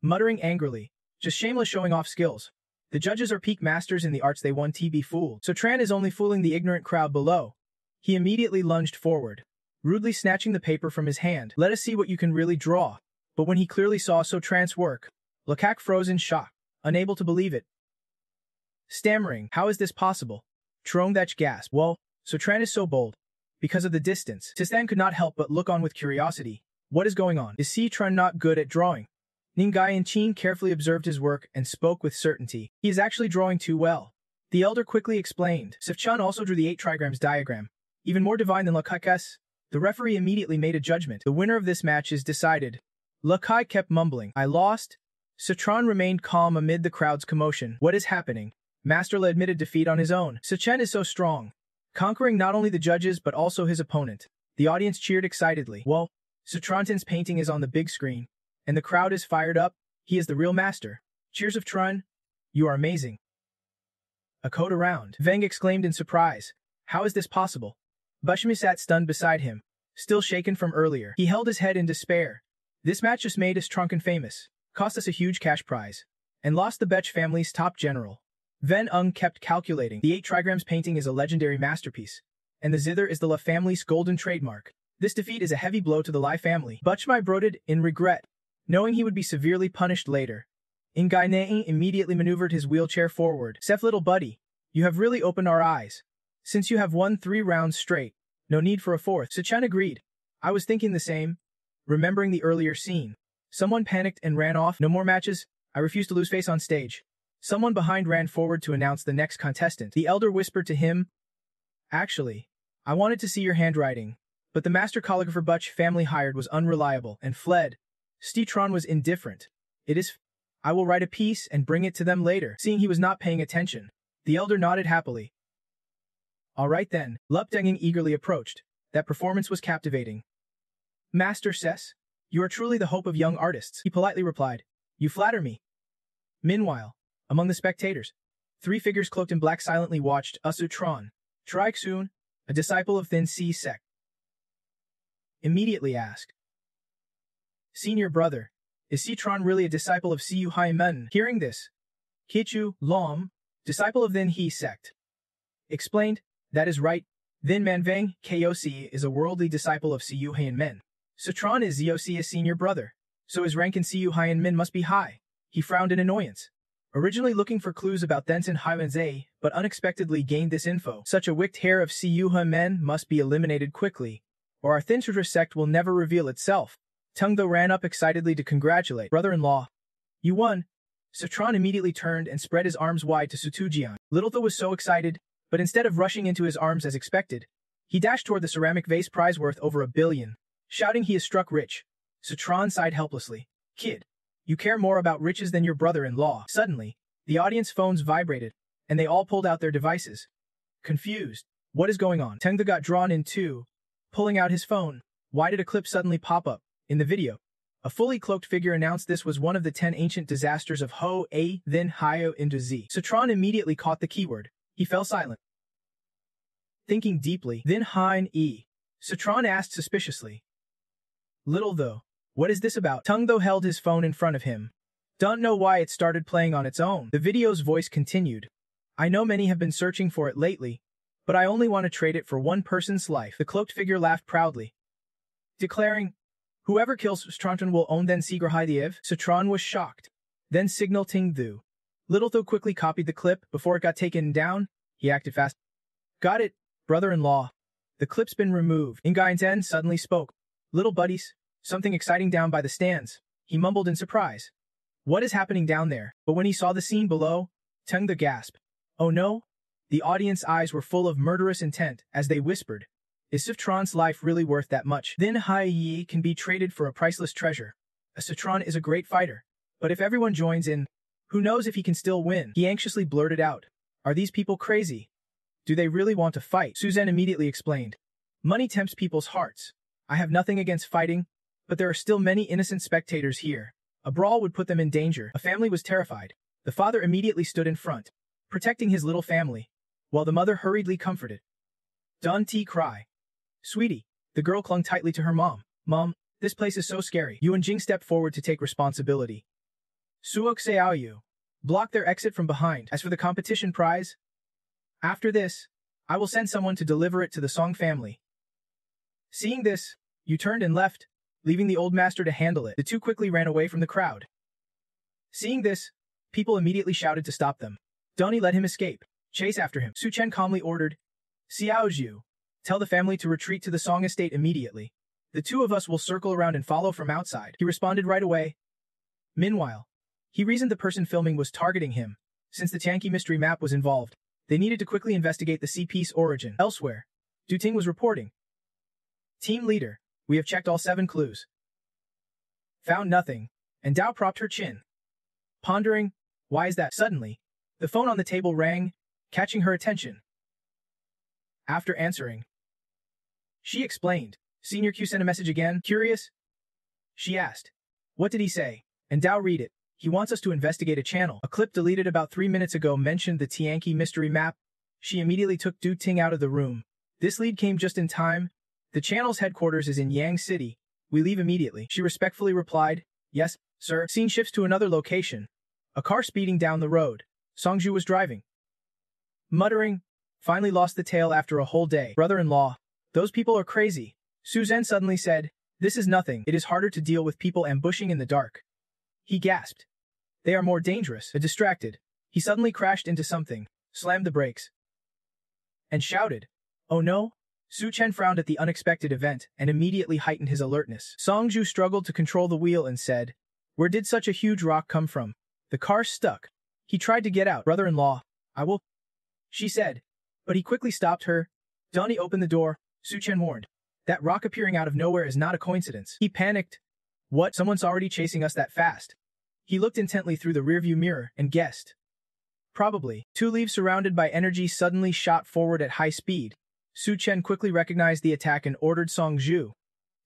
Muttering angrily, "Just shameless showing off skills. The judges are peak masters in the arts they won to be fooled. Sotran is only fooling the ignorant crowd below." He immediately lunged forward, rudely snatching the paper from his hand. "Let us see what you can really draw." But when he clearly saw Sotran's work, Lakhak froze in shock, unable to believe it. Stammering, "How is this possible?" Trongdach gasped. "Well, Sotran is so bold. Because of the distance." Tistan could not help but look on with curiosity. "What is going on? Is Sotran not good at drawing?" Ninggai and Chin carefully observed his work and spoke with certainty. "He is actually drawing too well." The elder quickly explained. Sifchan also drew the 8 trigrams diagram, even more divine than Lakhak's. The referee immediately made a judgment. "The winner of this match is decided." Lakhai kept mumbling, "I lost." Sotran remained calm amid the crowd's commotion. "What is happening?" Master La admitted defeat on his own. Sachin is so strong, conquering not only the judges but also his opponent. The audience cheered excitedly. "Well, Sotran's painting is on the big screen, and the crowd is fired up. He is the real master." Cheers of Trun. "You are amazing." Echoed around. Veng exclaimed in surprise. "How is this possible?" Bushmi sat stunned beside him, still shaken from earlier. He held his head in despair. "This match just made us Trunken famous, cost us a huge cash prize, and lost the Betch family's top general." Ven Ung kept calculating. The 8 trigrams painting is a legendary masterpiece, and the zither is the La family's golden trademark. This defeat is a heavy blow to the Lai family. Buchmai brooded in regret, knowing he would be severely punished later. Ngai Nei immediately maneuvered his wheelchair forward. "Seth, little buddy, you have really opened our eyes. Since you have won 3 rounds straight, no need for a fourth. Suchen agreed. I was thinking the same. Remembering the earlier scene. Someone panicked and ran off. No more matches. I refuse to lose face on stage. Someone behind ran forward to announce the next contestant. The elder whispered to him, "Actually, I wanted to see your handwriting, but the master calligrapher Butch family hired was unreliable and fled." Stetron was indifferent. "It is. I will write a piece and bring it to them later." Seeing he was not paying attention, the elder nodded happily. "All right then." Lupdenging eagerly approached. That performance was captivating. "Master Sess, you are truly the hope of young artists," he politely replied. "You flatter me." Meanwhile, among the spectators, 3 figures cloaked in black silently watched Usutron. Trixun, a disciple of Thin Sea sect, immediately asked, "Senior brother, is Citron really a disciple of Siu Haimen?" Hearing this, Kichu Lom, disciple of Thin He sect, explained, "That is right. Thin Manvang Koc is a worldly disciple of Siu Haimen. Citron is Zosia's senior brother, so his rank in Siu Haimen must be high." He frowned in annoyance. Originally looking for clues about Denton Haimenze, but unexpectedly gained this info. Such a wicked hair of Siu Haimen must be eliminated quickly, or our Thinsutra sect will never reveal itself. Tungtho ran up excitedly to congratulate brother-in-law. "You won." Citron immediately turned and spread his arms wide to Sutujian. Littltho was so excited, but instead of rushing into his arms as expected, he dashed toward the ceramic vase prize worth over 1 billion, shouting he is struck rich. Citron sighed helplessly. "Kid, you care more about riches than your brother-in-law." Suddenly, the audience phones vibrated, and they all pulled out their devices. Confused, "What is going on?" Tengtho got drawn in too, pulling out his phone. Why did a clip suddenly pop up? In the video, a fully cloaked figure announced this was one of the 10 ancient disasters of Ho-A, then Hio into Z. Citron immediately caught the keyword. He fell silent. Thinking deeply, then Hein-E. Citron asked suspiciously, "Littltho, what is this about?" Tungtho held his phone in front of him. "Don't know why it started playing on its own." The video's voice continued. "I know many have been searching for it lately, but I only want to trade it for one person's life." The cloaked figure laughed proudly, declaring, "Whoever kills Stronton will own then Sigrahidiev." Citron was shocked. Then signal Tingthu. Littltho quickly copied the clip. Before it got taken down, he acted fast. "Got it, brother-in-law. The clip's been removed." Ingainten suddenly spoke. "Little buddies, something exciting down by the stands," he mumbled in surprise. "What is happening down there?" But when he saw the scene below, Tengtho gasped. "Oh no?" The audience eyes were full of murderous intent as they whispered, "Is Citron's life really worth that much?" Then Hai-Yi can be traded for a priceless treasure. A Citron is a great fighter, but if everyone joins in, who knows if he can still win? He anxiously blurted out, "Are these people crazy? Do they really want to fight?" Suzanne immediately explained, "Money tempts people's hearts. I have nothing against fighting, but there are still many innocent spectators here. A brawl would put them in danger." A family was terrified. The father immediately stood in front, protecting his little family, while the mother hurriedly comforted. "Don't cry. Sweetie." The girl clung tightly to her mom. "Mom, this place is so scary." Yuan Jing stepped forward to take responsibility. "Suok Xiaoyu. Block their exit from behind. As for the competition prize, after this, I will send someone to deliver it to the Song family." Seeing this, Yu turned and left, leaving the old master to handle it. The two quickly ran away from the crowd. Seeing this, people immediately shouted to stop them. Donnie let him escape. Chase after him. Su Chen calmly ordered, "Xiaozhu, tell the family to retreat to the Song estate immediately. The two of us will circle around and follow from outside." He responded right away. Meanwhile, he reasoned the person filming was targeting him. Since the Tianqi mystery map was involved, they needed to quickly investigate the CP's origin. Elsewhere, Du Ting was reporting, "Team leader, we have checked all 7 clues. Found nothing," and Dao propped her chin. Pondering, "Why is that?" Suddenly, the phone on the table rang, catching her attention. After answering, she explained, "Senior Q sent a message again." Curious, she asked, "What did he say?" And Dao read it. "He wants us to investigate a channel." A clip deleted about 3 minutes ago mentioned the Tianqi mystery map. She immediately took Du Ting out of the room. This lead came just in time. "The channel's headquarters is in Yang City. We leave immediately." She respectfully replied, "Yes, sir." Scene shifts to another location. A car speeding down the road. Songju was driving. Muttering, "Finally lost the tail after a whole day." "Brother-in-law, those people are crazy." Suzanne suddenly said, "This is nothing. It is harder to deal with people ambushing in the dark." He gasped. "They are more dangerous." Distracted, he suddenly crashed into something, slammed the brakes, and shouted, "Oh no?" Su Chen frowned at the unexpected event and immediately heightened his alertness. Song Ju struggled to control the wheel and said, "Where did such a huge rock come from?" The car stuck. He tried to get out. "Brother-in-law, I will," she said, but he quickly stopped her. "Donnie, open the door," Su Chen warned. "That rock appearing out of nowhere is not a coincidence." He panicked. "What? Someone's already chasing us that fast?" He looked intently through the rearview mirror and guessed. Probably. Two leaves surrounded by energy suddenly shot forward at high speed. Su Chen quickly recognized the attack and ordered Song Ju,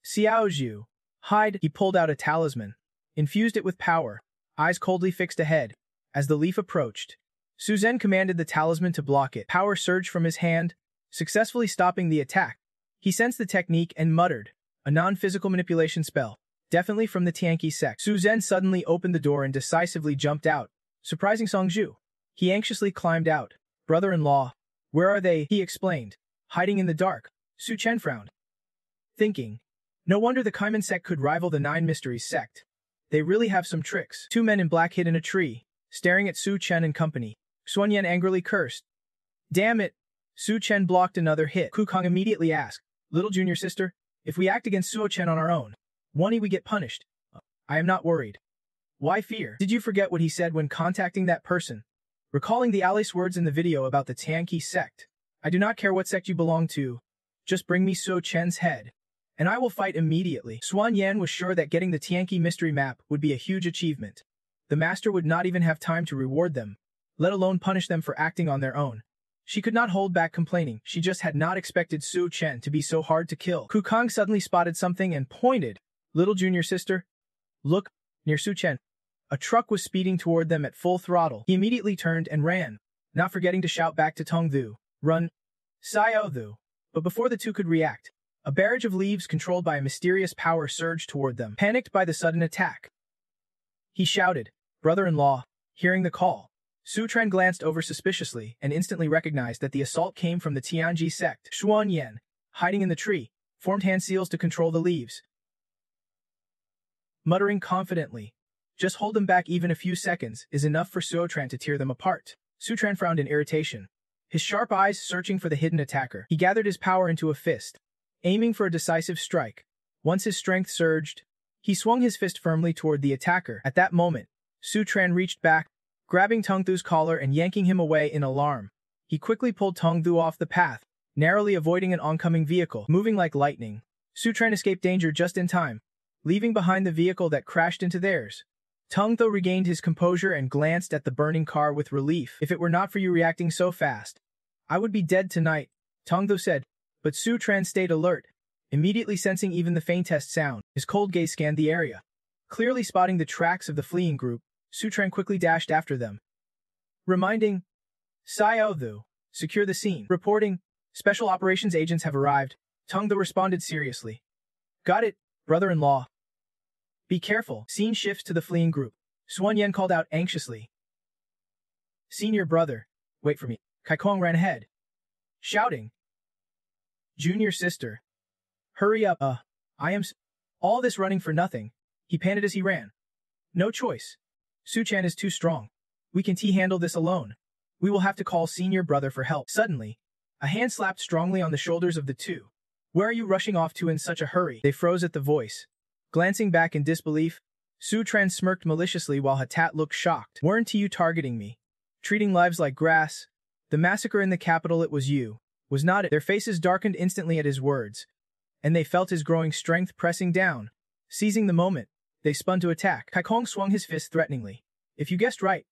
"Xiao Zhu, hide." He pulled out a talisman, infused it with power, eyes coldly fixed ahead. As the leaf approached, Su Zhen commanded the talisman to block it. Power surged from his hand, successfully stopping the attack. He sensed the technique and muttered, "A non-physical manipulation spell. Definitely from the Tianqi sect." Su Zhen suddenly opened the door and decisively jumped out, surprising Song Ju. He anxiously climbed out. "Brother-in-law, where are they?" he explained. "Hiding in the dark." Su Chen frowned, thinking, no wonder the Kaiman sect could rival the Nine Mysteries sect. They really have some tricks. Two men in black hid in a tree, staring at Su Chen and company. Xuan Yan angrily cursed. "Damn it!" Su Chen blocked another hit. Ku Kong immediately asked, "Little junior sister, if we act against Suo Chen on our own, one we get punished." "I am not worried." "Why fear? Did you forget what he said when contacting that person?" Recalling the Alice words in the video about the Tianqi sect. "I do not care what sect you belong to. Just bring me Suo Chen's head, and I will fight immediately." Xuan Yan was sure that getting the Tianqi mystery map would be a huge achievement. The master would not even have time to reward them, let alone punish them for acting on their own. She could not hold back complaining. She just had not expected Su Chen to be so hard to kill. Ku Kong suddenly spotted something and pointed. "Little junior sister, look," near Su Chen. A truck was speeding toward them at full throttle. He immediately turned and ran, not forgetting to shout back to Tong Thu, "Run, Xiao Thu." But before the two could react, a barrage of leaves controlled by a mysterious power surged toward them. Panicked by the sudden attack, he shouted, "Brother-in-law," hearing the call. Su Chen glanced over suspiciously and instantly recognized that the assault came from the Tianji sect. Xuan Yan, hiding in the tree, formed hand seals to control the leaves. Muttering confidently, "Just hold them back even a few seconds is enough for Su Chen to tear them apart." Su Chen frowned in irritation, his sharp eyes searching for the hidden attacker. He gathered his power into a fist, aiming for a decisive strike. Once his strength surged, he swung his fist firmly toward the attacker. At that moment, Su Chen reached back, grabbing Tong Thu's collar and yanking him away in alarm. He quickly pulled Tong Thu off the path, narrowly avoiding an oncoming vehicle. Moving like lightning, Su Chen escaped danger just in time, leaving behind the vehicle that crashed into theirs. Tong Thu regained his composure and glanced at the burning car with relief. "If it were not for you reacting so fast, I would be dead tonight," Tong Thu said. But Su Chen stayed alert, immediately sensing even the faintest sound. His cold gaze scanned the area. Clearly spotting the tracks of the fleeing group, Su Chen quickly dashed after them, reminding Xiao Thu, "Secure the scene." Reporting, "Special operations agents have arrived," Tong Thu responded seriously. "Got it, brother-in-law." "Be careful." Scene shifts to the fleeing group. Xuan Yan called out anxiously, "Senior brother, wait for me." Kai Kong ran ahead, shouting, "Junior sister, hurry up, I am all this running for nothing," he panted as he ran. "No choice. Su Chen is too strong. We can't handle this alone. We will have to call senior brother for help." Suddenly, a hand slapped strongly on the shoulders of the two. "Where are you rushing off to in such a hurry?" They froze at the voice. Glancing back in disbelief, Su Chen smirked maliciously while Hatat looked shocked. "Weren't you targeting me? Treating lives like grass? The massacre in the capital, it was you, was not it?" Their faces darkened instantly at his words, and they felt his growing strength pressing down. Seizing the moment, they spun to attack. Kai Kong swung his fist threateningly. "If you guessed right,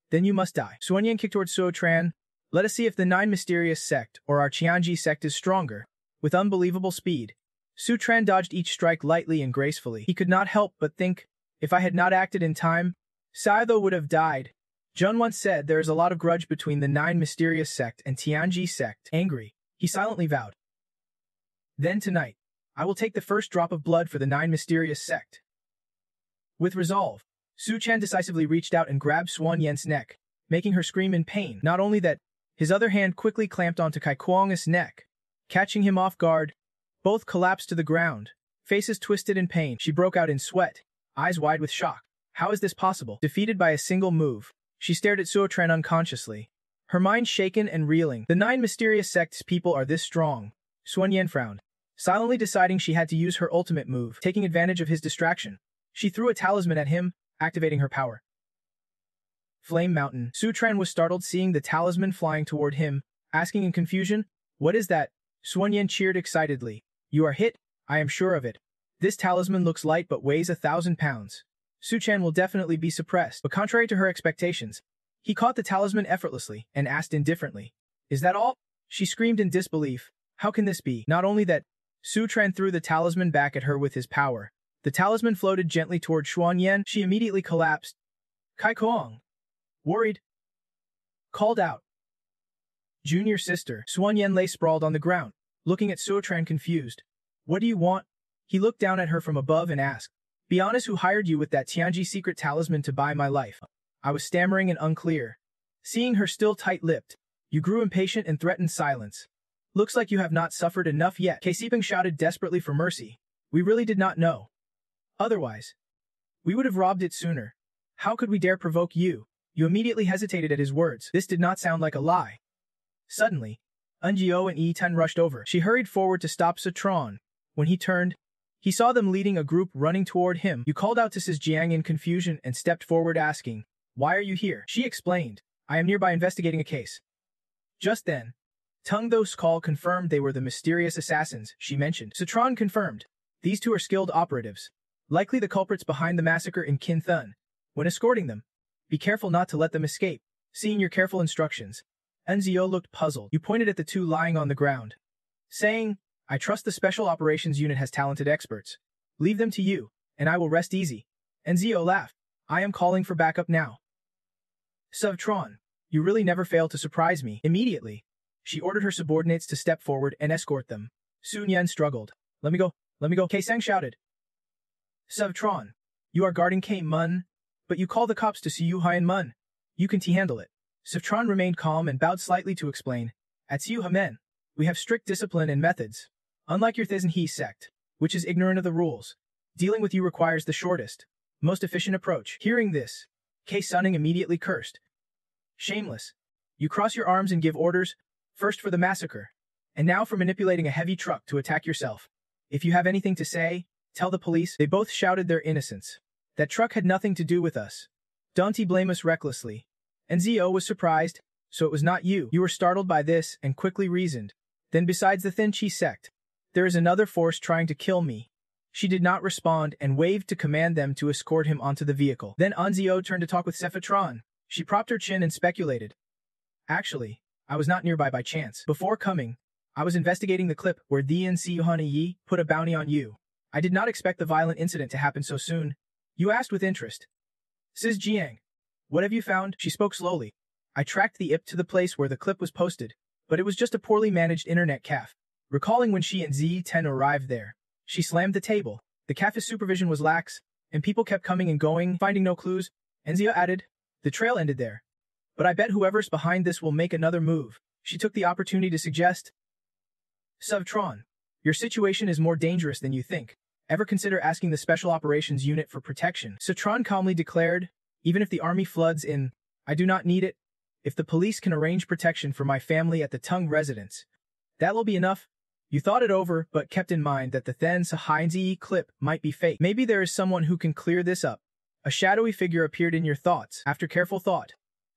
then you must die." Xuan Yan kicked toward Suo Tran. "Let us see if the Nine Mysterious sect or our Qianji sect is stronger." With unbelievable speed, Su Tran dodged each strike lightly and gracefully. He could not help but think, if I had not acted in time, Saitho would have died. Jun once said there is a lot of grudge between the Nine Mysterious sect and Tianji sect. Angry, he silently vowed, "Then tonight, I will take the first drop of blood for the Nine Mysterious sect." With resolve, Su Chen decisively reached out and grabbed Xuan Yan's neck, making her scream in pain. Not only that, his other hand quickly clamped onto Kai Kuang's neck, catching him off guard. Both collapsed to the ground, faces twisted in pain. She broke out in sweat, eyes wide with shock. How is this possible? Defeated by a single move, she stared at Suo Tran unconsciously, her mind shaken and reeling. The 9 mysterious sects people are this strong. Sun Yan frowned, silently deciding she had to use her ultimate move, taking advantage of his distraction. She threw a talisman at him, activating her power. Flame Mountain. Su Tran was startled seeing the talisman flying toward him, asking in confusion, "What is that?" Sun Yan cheered excitedly. "You are hit, I am sure of it. This talisman looks light but weighs 1,000 pounds. Su Chan will definitely be suppressed." But contrary to her expectations, he caught the talisman effortlessly and asked indifferently, "Is that all?" She screamed in disbelief. How can this be? Not only that, Su Tran threw the talisman back at her with his power. The talisman floated gently toward Xuan Yan. She immediately collapsed. Kai Koong, worried, called out. Junior sister. Xuan Yan lay sprawled on the ground, looking at Su Tran confused. "What do you want?" He looked down at her from above and asked, "Be honest, who hired you with that Tianji secret talisman to buy my life?" I was stammering and unclear. Seeing her still tight-lipped, you grew impatient and threatened silence. "Looks like you have not suffered enough yet." Kaisipeng shouted desperately for mercy. "We really did not know. Otherwise, we would have robbed it sooner. How could we dare provoke you?" You immediately hesitated at his words. This did not sound like a lie. Suddenly, Eunjio and Yi Tan rushed over. She hurried forward to stop Citron. When he turned, he saw them leading a group running toward him. You called out to Sis Jiang in confusion and stepped forward asking, "Why are you here?" She explained, "I am nearby investigating a case." Just then, Tung Do's call confirmed they were the mysterious assassins she mentioned. Citron confirmed, "These 2 are skilled operatives, likely the culprits behind the massacre in Kin Thun. When escorting them, be careful not to let them escape." Seeing your careful instructions, Eunjio looked puzzled. You pointed at the 2 lying on the ground, saying, "I trust the Special Operations Unit has talented experts. Leave them to you, and I will rest easy." Eunjio laughed. "I am calling for backup now." Citron, you really never fail to surprise me. Immediately, she ordered her subordinates to step forward and escort them. Sun Yan struggled. Let me go, Kaiseng shouted. Citron, you are guarding K Mun, but you call the cops to see you Haiyan Mun. You can handle it. Citron remained calm and bowed slightly to explain, "At Siu Hamen, we have strict discipline and methods. Unlike your Thizen He sect, which is ignorant of the rules, dealing with you requires the shortest, most efficient approach." Hearing this, Kei Sunning immediately cursed. "Shameless. You cross your arms and give orders, first for the massacre, and now for manipulating a heavy truck to attack yourself. If you have anything to say, tell the police." They both shouted their innocence. "That truck had nothing to do with us. Don't blame us recklessly." And Zio was surprised, "So it was not you." You were startled by this and quickly reasoned, "Then besides the Thin Chi sect, there is another force trying to kill me." She did not respond and waved to command them to escort him onto the vehicle. Then Anzio turned to talk with Cephatron. She propped her chin and speculated, "Actually, I was not nearby by chance. Before coming, I was investigating the clip where the NC Yohana Yi put a bounty on you. I did not expect the violent incident to happen so soon." You asked with interest. "Sis Jiang, what have you found?" She spoke slowly. "I tracked the IP to the place where the clip was posted, but it was just a poorly managed internet cafe." Recalling when she and Z10 arrived there, she slammed the table. The cafe's supervision was lax, and people kept coming and going, finding no clues. Enzia added, "The trail ended there. But I bet whoever's behind this will make another move." She took the opportunity to suggest, "Citron, your situation is more dangerous than you think. Ever consider asking the Special Operations Unit for protection?" Citron calmly declared, "Even if the army floods in, I do not need it. If the police can arrange protection for my family at the Tung residence, that will be enough." You thought it over, but kept in mind that the Then Sahainzi clip might be fake. Maybe there is someone who can clear this up. A shadowy figure appeared in your thoughts. After careful thought,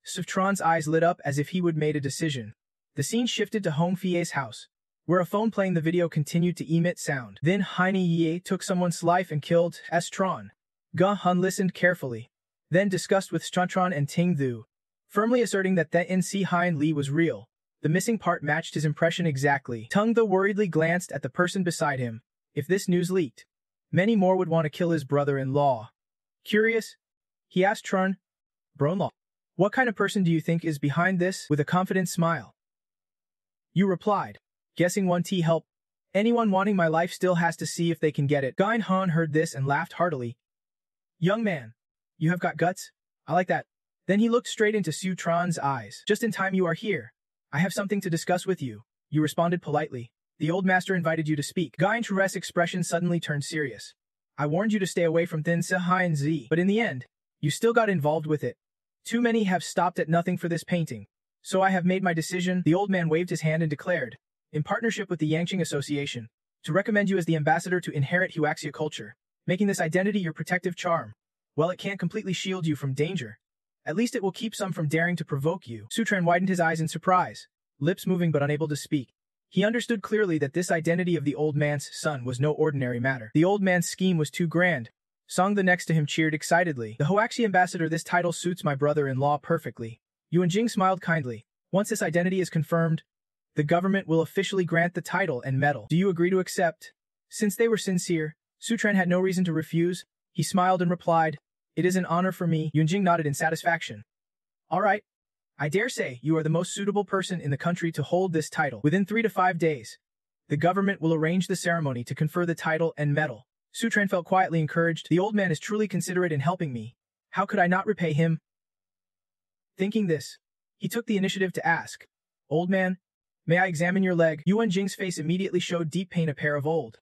Citron's eyes lit up as if he would made a decision. The scene shifted to Hong Fie's house, where a phone playing the video continued to emit sound. Then Heine Ye took someone's life and killed Estron. Ga Hun listened carefully, then discussed with Stratron and Ting Thu, firmly asserting that the NC Hein Li was real. The missing part matched his impression exactly. Tung Thu worriedly glanced at the person beside him. If this news leaked, many more would want to kill his brother-in-law. Curious? He asked Trun. "Bro-in-law, what kind of person do you think is behind this?" With a confident smile. You replied, "Guessing 1T help. Anyone wanting my life still has to see if they can get it." Gain Han heard this and laughed heartily. "Young man, you have got guts. I like that." Then he looked straight into Su Tran's eyes. "Just in time you are here. I have something to discuss with you." You responded politely. "The old master invited you to speak." Gain Chu's expression suddenly turned serious. "I warned you to stay away from Thin Sahai and Z, but in the end, you still got involved with it. Too many have stopped at nothing for this painting. So I have made my decision. The old man waved his hand and declared, in partnership with the Yangqing Association, to recommend you as the ambassador to inherit Huaxia culture, making this identity your protective charm. While it can't completely shield you from danger, at least it will keep some from daring to provoke you. Sutran widened his eyes in surprise, lips moving but unable to speak. He understood clearly that this identity of the old man's son was no ordinary matter. The old man's scheme was too grand. Song the next to him cheered excitedly. The Huaxia ambassador, this title suits my brother-in-law perfectly. Yuan Jing smiled kindly. Once this identity is confirmed, the government will officially grant the title and medal. Do you agree to accept? Since they were sincere, Sutran had no reason to refuse. He smiled and replied, it is an honor for me. Yuan Jing nodded in satisfaction. All right. I dare say you are the most suitable person in the country to hold this title. Within 3 to 5 days, the government will arrange the ceremony to confer the title and medal. Sutran felt quietly encouraged. The old man is truly considerate in helping me. How could I not repay him? Thinking this, he took the initiative to ask, old man, may I examine your leg? Yuan Jing's face immediately showed deep pain. A pair of old,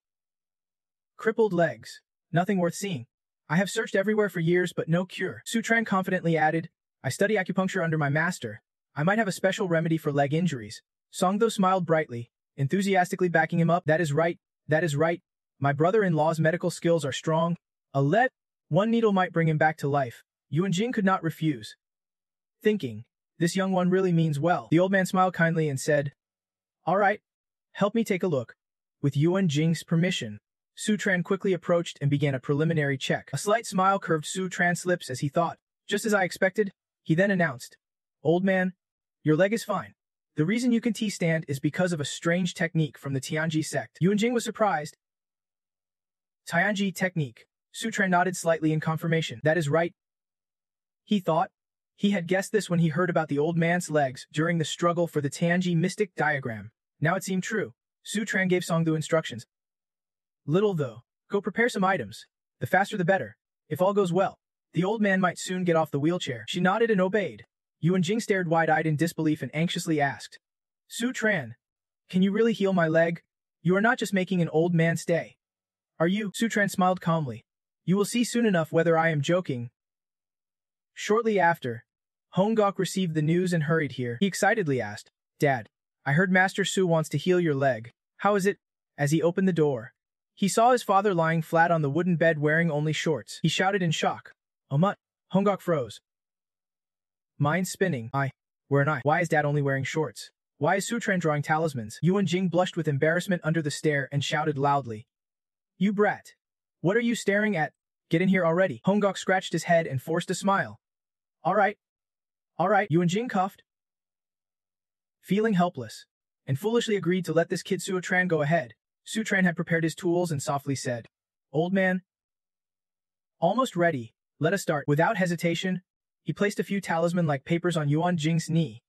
crippled legs. Nothing worth seeing. I have searched everywhere for years but no cure. Sutran confidently added, I study acupuncture under my master. I might have a special remedy for leg injuries. Songdo smiled brightly, enthusiastically backing him up. That is right. That is right. My brother-in-law's medical skills are strong. One needle might bring him back to life. Yuan Jing could not refuse. Thinking, this young one really means well. The old man smiled kindly and said, all right, help me take a look. With Yuan Jing's permission, Sutran quickly approached and began a preliminary check. A slight smile curved Sutran's lips as he thought, just as I expected. He then announced, old man, your leg is fine. The reason you can T-stand is because of a strange technique from the Tianji sect. Yuan Jing was surprised. Tianji technique. Sutran nodded slightly in confirmation. That is right. He thought. He had guessed this when he heard about the old man's legs during the struggle for the Tianji mystic diagram. Now it seemed true. Sutran gave Songdu instructions. Little though. Go prepare some items. The faster the better. If all goes well, the old man might soon get off the wheelchair. She nodded and obeyed. Yuan Jing stared wide-eyed in disbelief and anxiously asked, Sutran, can you really heal my leg? You are not just making an old man stay. Are you? Sutran smiled calmly. You will see soon enough whether I am joking. Shortly after, Hongok received the news and hurried here. He excitedly asked, Dad, I heard Master Su wants to heal your leg. How is it? As he opened the door, he saw his father lying flat on the wooden bed wearing only shorts. He shouted in shock. Oh mutt. Hongok froze. Mind spinning. Where am I? Why is Dad only wearing shorts? Why is Sutran drawing talismans? Yuan Jing blushed with embarrassment under the stare and shouted loudly. You brat. What are you staring at? Get in here already. Hongok scratched his head and forced a smile. All right. Yuan Jing coughed. Feeling helpless, and foolishly agreed to let this kid Sutran go ahead. Sutran had prepared his tools and softly said, Old man. Almost ready. Let us start. Without hesitation, he placed a few talisman-like papers on Yuan Jing's knee.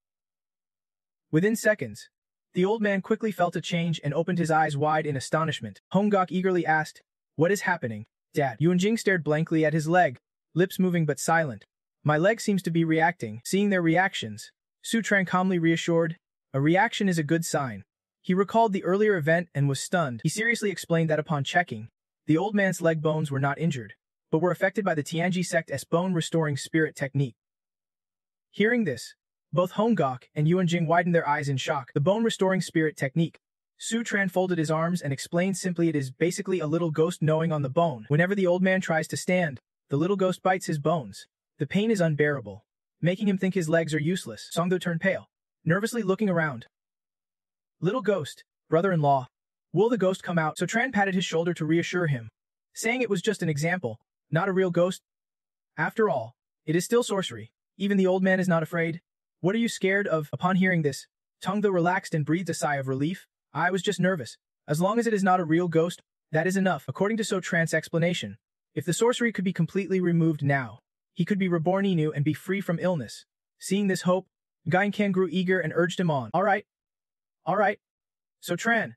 Within seconds, the old man quickly felt a change and opened his eyes wide in astonishment. Hongok eagerly asked, What is happening, Dad? Yuan Jing stared blankly at his leg, lips moving but silent. My leg seems to be reacting. Seeing their reactions, Sutran calmly reassured, a reaction is a good sign. He recalled the earlier event and was stunned. He seriously explained that upon checking, the old man's leg bones were not injured, but were affected by the Tianji sect's bone-restoring spirit technique. Hearing this, both Hongok and Yuan Jing widened their eyes in shock. The bone-restoring spirit technique. Sutran folded his arms and explained simply it is basically a little ghost gnawing on the bone. Whenever the old man tries to stand, the little ghost bites his bones. The pain is unbearable, making him think his legs are useless. Songdo turned pale, nervously looking around. Little ghost, brother-in-law. Will the ghost come out? Sutran patted his shoulder to reassure him, saying it was just an example, not a real ghost. After all, it is still sorcery. Even the old man is not afraid. What are you scared of? Upon hearing this, Tongdo relaxed and breathed a sigh of relief. I was just nervous. As long as it is not a real ghost, that is enough. According to Sutran's explanation, if the sorcery could be completely removed now, he could be reborn anew and be free from illness. Seeing this hope, Guyancan grew eager and urged him on. All right. Sutran.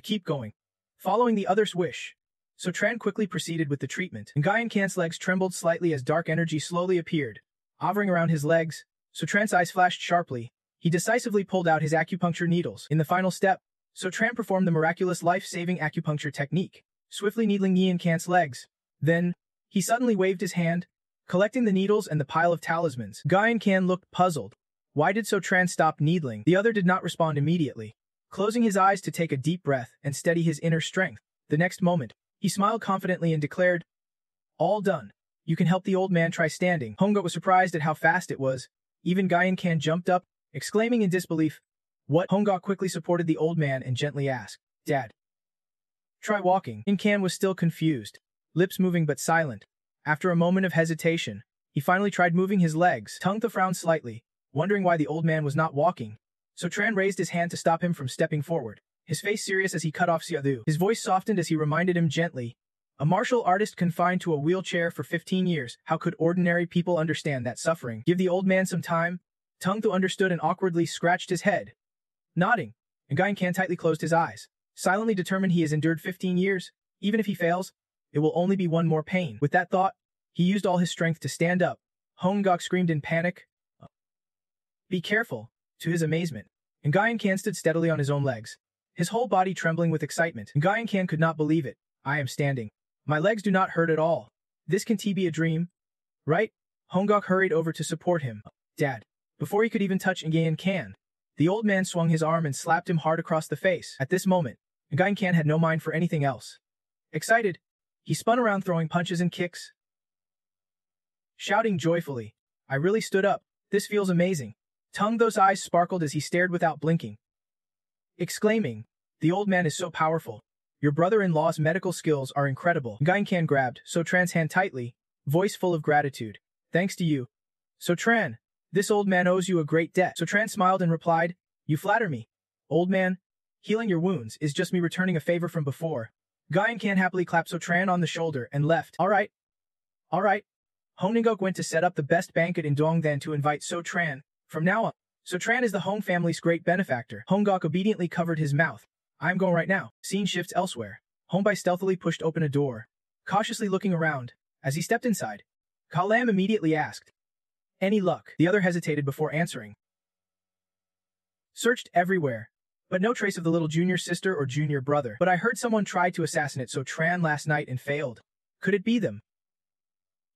Keep going. Following the other's wish, Sutran quickly proceeded with the treatment. Guyancan's legs trembled slightly as dark energy slowly appeared, hovering around his legs. Sutran's eyes flashed sharply. He decisively pulled out his acupuncture needles. In the final step, Sutran performed the miraculous life-saving acupuncture technique, swiftly needling Guyancan's legs. Then, he suddenly waved his hand, collecting the needles and the pile of talismans. Guyancan looked puzzled. Why did So Tran stop needling? The other did not respond immediately, closing his eyes to take a deep breath and steady his inner strength. The next moment, he smiled confidently and declared, "All done. You can help the old man try standing." Hongguk was surprised at how fast it was. Even Guyan jumped up, exclaiming in disbelief, "What?" Hongguk quickly supported the old man and gently asked, "Dad, try walking." Can was still confused, lips moving but silent. After a moment of hesitation, he finally tried moving his legs. Tung Tha frowned slightly, wondering why the old man was not walking. So Tran raised his hand to stop him from stepping forward, his face serious as he cut off Xiaodu. His voice softened as he reminded him gently, "A martial artist confined to a wheelchair for 15 years, how could ordinary people understand that suffering? Give the old man some time." Tung Tha understood and awkwardly scratched his head, nodding, and Guyan tightly closed his eyes, silently determined he has endured 15 years. Even if he fails, it will only be one more pain. With that thought, he used all his strength to stand up. Hongguk screamed in panic, "Be careful," to his amazement, and Guyan stood steadily on his own legs, his whole body trembling with excitement. And Guyan could not believe it. "I am standing. My legs do not hurt at all. This can be a dream, right?" Hongguk hurried over to support him. "Dad." Before he could even touch Guyan, the old man swung his arm and slapped him hard across the face. At this moment, Guyan had no mind for anything else. Excited, he spun around throwing punches and kicks, shouting joyfully, "I really stood up. This feels amazing." Tung Tha's eyes sparkled as he stared without blinking, exclaiming, "The old man is so powerful. Your brother-in-law's medical skills are incredible." Guyan grabbed So Tran's hand tightly, voice full of gratitude. "Thanks to you, So Tran. This old man owes you a great debt." So Tran smiled and replied, "You flatter me. Old man, healing your wounds is just me returning a favor from before." Guyan happily clapped So Tran on the shoulder and left. All right. Hongguk went to set up the best banquet in Dongdan to invite So Tran. From now on, So Tran is the Hong family's great benefactor. Hongguk obediently covered his mouth. "I'm going right now." Scene shifts elsewhere. Hongbei stealthily pushed open a door, cautiously looking around. As he stepped inside, Ka Lam immediately asked, "Any luck?" The other hesitated before answering. "Searched everywhere, but no trace of the little junior sister or junior brother. But I heard someone tried to assassinate So Tran last night and failed. Could it be them?"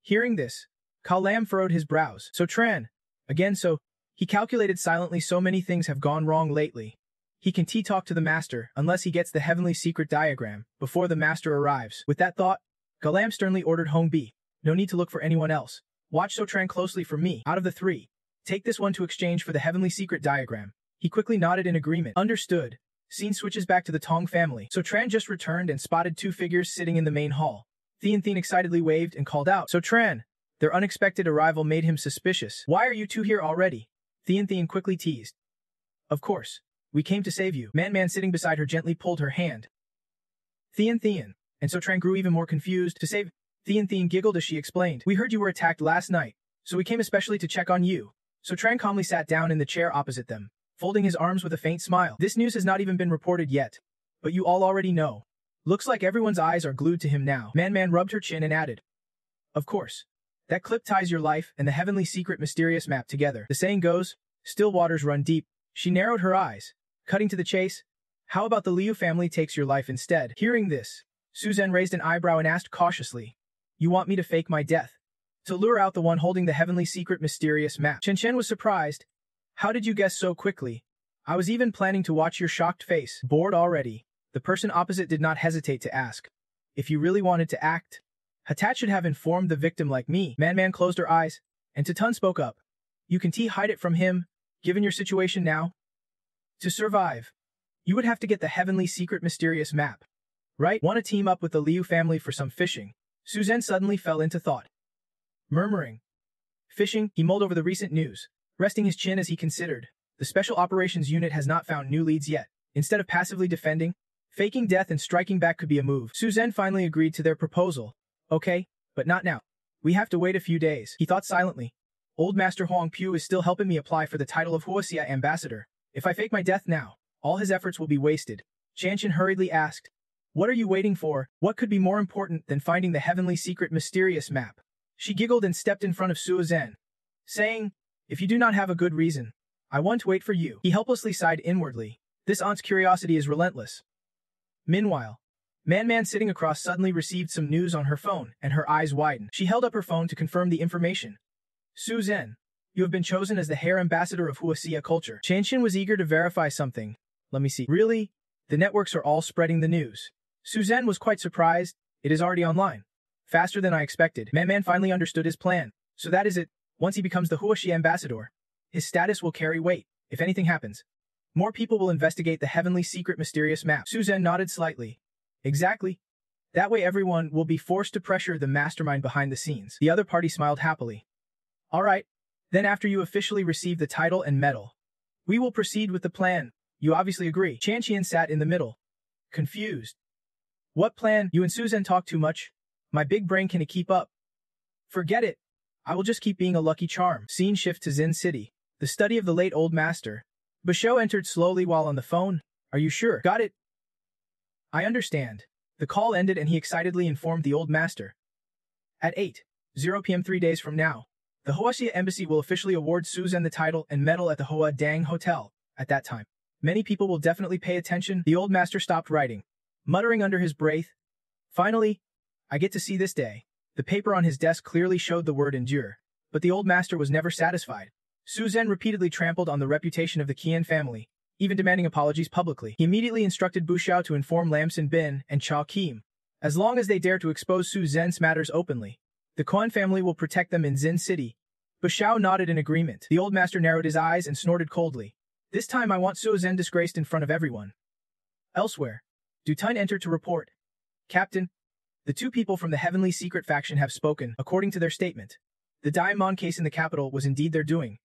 Hearing this, Ka Lam furrowed his brows. "So Tran, again so..." He calculated silently, so many things have gone wrong lately. He can talk to the master unless he gets the heavenly secret diagram before the master arrives. With that thought, Ka Lam sternly ordered Hong Bi, "No need to look for anyone else. Watch So Tran closely for me. Out of the three, take this one to exchange for the heavenly secret diagram." He quickly nodded in agreement. Understood. Scene switches back to the Tong family. So Tran just returned and spotted two figures sitting in the main hall. Thien excitedly waved and called out, "So Tran." Their unexpected arrival made him suspicious. "Why are you two here already?" Thien quickly teased. "Of course. We came to save you." Man sitting beside her gently pulled her hand. Thien. And So Tran grew even more confused. "To save..." Thien giggled as she explained, "We heard you were attacked last night, so we came especially to check on you." So Tran calmly sat down in the chair opposite them, folding his arms with a faint smile. "This news has not even been reported yet, but you all already know. Looks like everyone's eyes are glued to him now." Man rubbed her chin and added, "Of course. That clip ties your life and the heavenly secret mysterious map together. The saying goes, still waters run deep." She narrowed her eyes, cutting to the chase. "How about the Liu family takes your life instead?" Hearing this, Suzhen raised an eyebrow and asked cautiously, "You want me to fake my death to lure out the one holding the heavenly secret mysterious map?" Chen was surprised. "How did you guess so quickly? I was even planning to watch your shocked face." Bored already, the person opposite did not hesitate to ask, "If you really wanted to act, Hatat should have informed the victim like me." Man closed her eyes, and Tatun spoke up. "You can hide it from him, given your situation now. To survive, you would have to get the heavenly secret mysterious map. Right? Want to team up with the Liu family for some fishing?" Suzhen suddenly fell into thought. Murmuring, "Fishing?" He mulled over the recent news, resting his chin as he considered. The Special Operations Unit has not found new leads yet. Instead of passively defending, faking death and striking back could be a move. Suzhen finally agreed to their proposal. "Okay, but not now. We have to wait a few days." He thought silently. "Old Master Huang Pu is still helping me apply for the title of Huoxia ambassador. If I fake my death now, all his efforts will be wasted." Chanshin hurriedly asked, "What are you waiting for? What could be more important than finding the heavenly secret mysterious map?" She giggled and stepped in front of Suzhen, saying, "If you do not have a good reason, I won't wait for you." He helplessly sighed inwardly. This aunt's curiosity is relentless. Meanwhile, Man sitting across suddenly received some news on her phone, and her eyes widened. She held up her phone to confirm the information. "Suzhen, You have been chosen as the hair ambassador of Huaxia culture. Chanshin was eager to verify something. Let me see. Really? The networks are all spreading the news. Suzanne was quite surprised. It is already online. Faster than I expected. Man finally understood his plan. So that is it. Once he becomes the Huaxia ambassador, his status will carry weight. If anything happens, more people will investigate the heavenly secret mysterious map. Suzanne nodded slightly. Exactly. That way everyone will be forced to pressure the mastermind behind the scenes. The other party smiled happily. All right. Then after you officially receive the title and medal, we will proceed with the plan. You obviously agree. Chanqian sat in the middle, confused. What plan? You and Suzanne talk too much. My big brain can't keep up. Forget it. I will just keep being a lucky charm. Scene shift to Zen City, the study of the late old master. Basho entered slowly while on the phone. Are you sure? Got it. I understand. The call ended and he excitedly informed the old master. At 8:00 p.m. 3 days from now, the Huaxia embassy will officially award Suzanne the title and medal at the Hoa Dang Hotel. At that time, many people will definitely pay attention. The old master stopped writing, muttering under his breath. Finally, I get to see this day. The paper on his desk clearly showed the word endure, but the old master was never satisfied. Suzanne repeatedly trampled on the reputation of the Qian family, even demanding apologies publicly. He immediately instructed Bu Xiao to inform Lamson Bin and Cha Kim. As long as they dare to expose Suzanne's matters openly, the Quan family will protect them in Zen City. Bu Xiao nodded in agreement. The old master narrowed his eyes and snorted coldly. This time I want Suzanne disgraced in front of everyone. Elsewhere, Du Tun entered to report. Captain, the two people from the Heavenly Secret faction have spoken, according to their statement. The Diamond case in the capital was indeed their doing.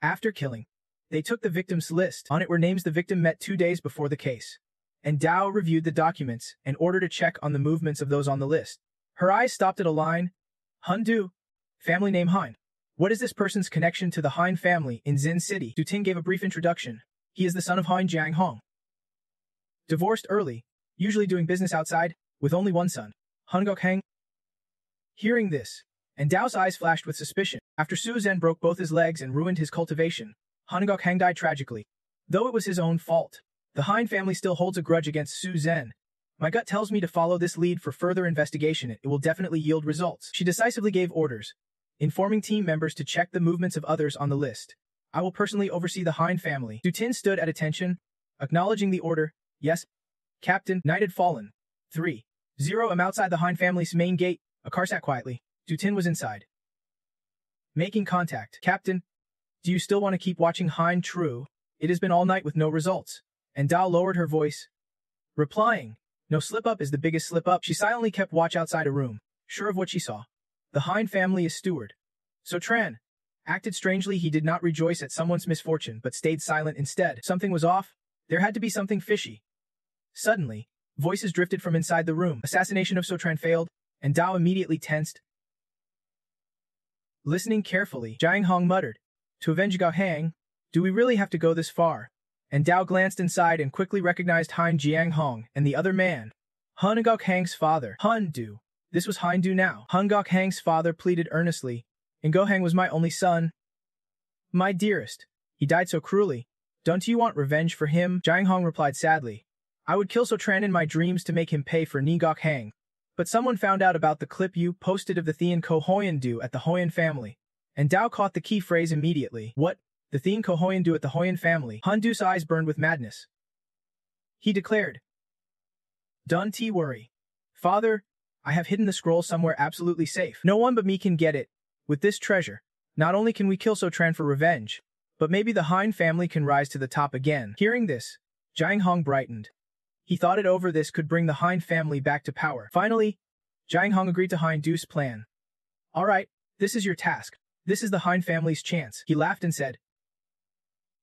After killing, they took the victims' list. On it were names the victim met 2 days before the case. And Dao reviewed the documents and ordered a check on the movements of those on the list. Her eyes stopped at a line. Hun Du. Family name Hein. What is this person's connection to the Hein family in Zen City? Du Ting gave a brief introduction. He is the son of Hein Jiang Hong. Divorced early, usually doing business outside, with only one son, Han Gok Heng. Hearing this, and Dao's eyes flashed with suspicion. After Suzanne broke both his legs and ruined his cultivation, Han Gok Heng died tragically. Though it was his own fault, the Hein family still holds a grudge against Suzanne. My gut tells me to follow this lead for further investigation. It will definitely yield results. She decisively gave orders, informing team members to check the movements of others on the list. I will personally oversee the Hein family. Du Tin stood at attention, acknowledging the order. Yes, Captain. Night had fallen. 3:00 am outside the Hein family's main gate. A car sat quietly. Du Tin was inside. Making contact. Captain, do you still want to keep watching Hein? True. It has been all night with no results. And Dao lowered her voice, replying, no slip-up is the biggest slip-up. She silently kept watch outside a room, sure of what she saw. The Hein family is steward. So Tran acted strangely. He did not rejoice at someone's misfortune, but stayed silent instead. Something was off. There had to be something fishy. Suddenly, voices drifted from inside the room. Assassination of Sotran failed, and Dao immediately tensed. Listening carefully, Jiang Hong muttered, to avenge Gao Hang, do we really have to go this far? And Dao glanced inside and quickly recognized Hein Jiang Hong and the other man, Han Gok Hang's father, Hun Du. This was Hein Du now. Han Gok Hang's father pleaded earnestly, and Go Hang was my only son. My dearest, he died so cruelly. Don't you want revenge for him? Jiang Hong replied sadly. I would kill Sotran in my dreams to make him pay for Ni Gok Hang. But someone found out about the clip you posted of the Thean Ko Hoyan Du at the Hoyan family. And Dao caught the key phrase immediately. What? The Thean Ko Hoyan Du at the Hoyan family? Han Du's eyes burned with madness. He declared, don't worry. Father, I have hidden the scroll somewhere absolutely safe. No one but me can get it. With this treasure, not only can we kill Sotran for revenge, but maybe the Hein family can rise to the top again. Hearing this, Jiang Hong brightened. He thought it over. This could bring the Hein family back to power. Finally, Jiang Hong agreed to Hein Du's plan. All right, this is your task. This is the Hein family's chance. He laughed and said,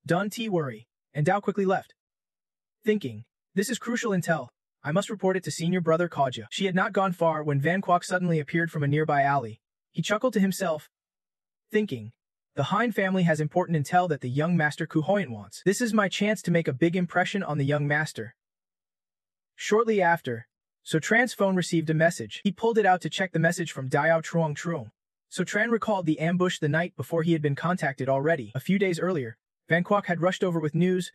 don't worry. And Dao quickly left, thinking, this is crucial intel. I must report it to senior brother Kaja. She had not gone far when Van Kwok suddenly appeared from a nearby alley. He chuckled to himself, thinking, the Hein family has important intel that the young master Ku Hoyan wants. This is my chance to make a big impression on the young master. Shortly after, Sotran's phone received a message. He pulled it out to check the message from Diao Truong Truong. Sotran recalled the ambush the night before. He had been contacted already. A few days earlier, Van Kwok had rushed over with news.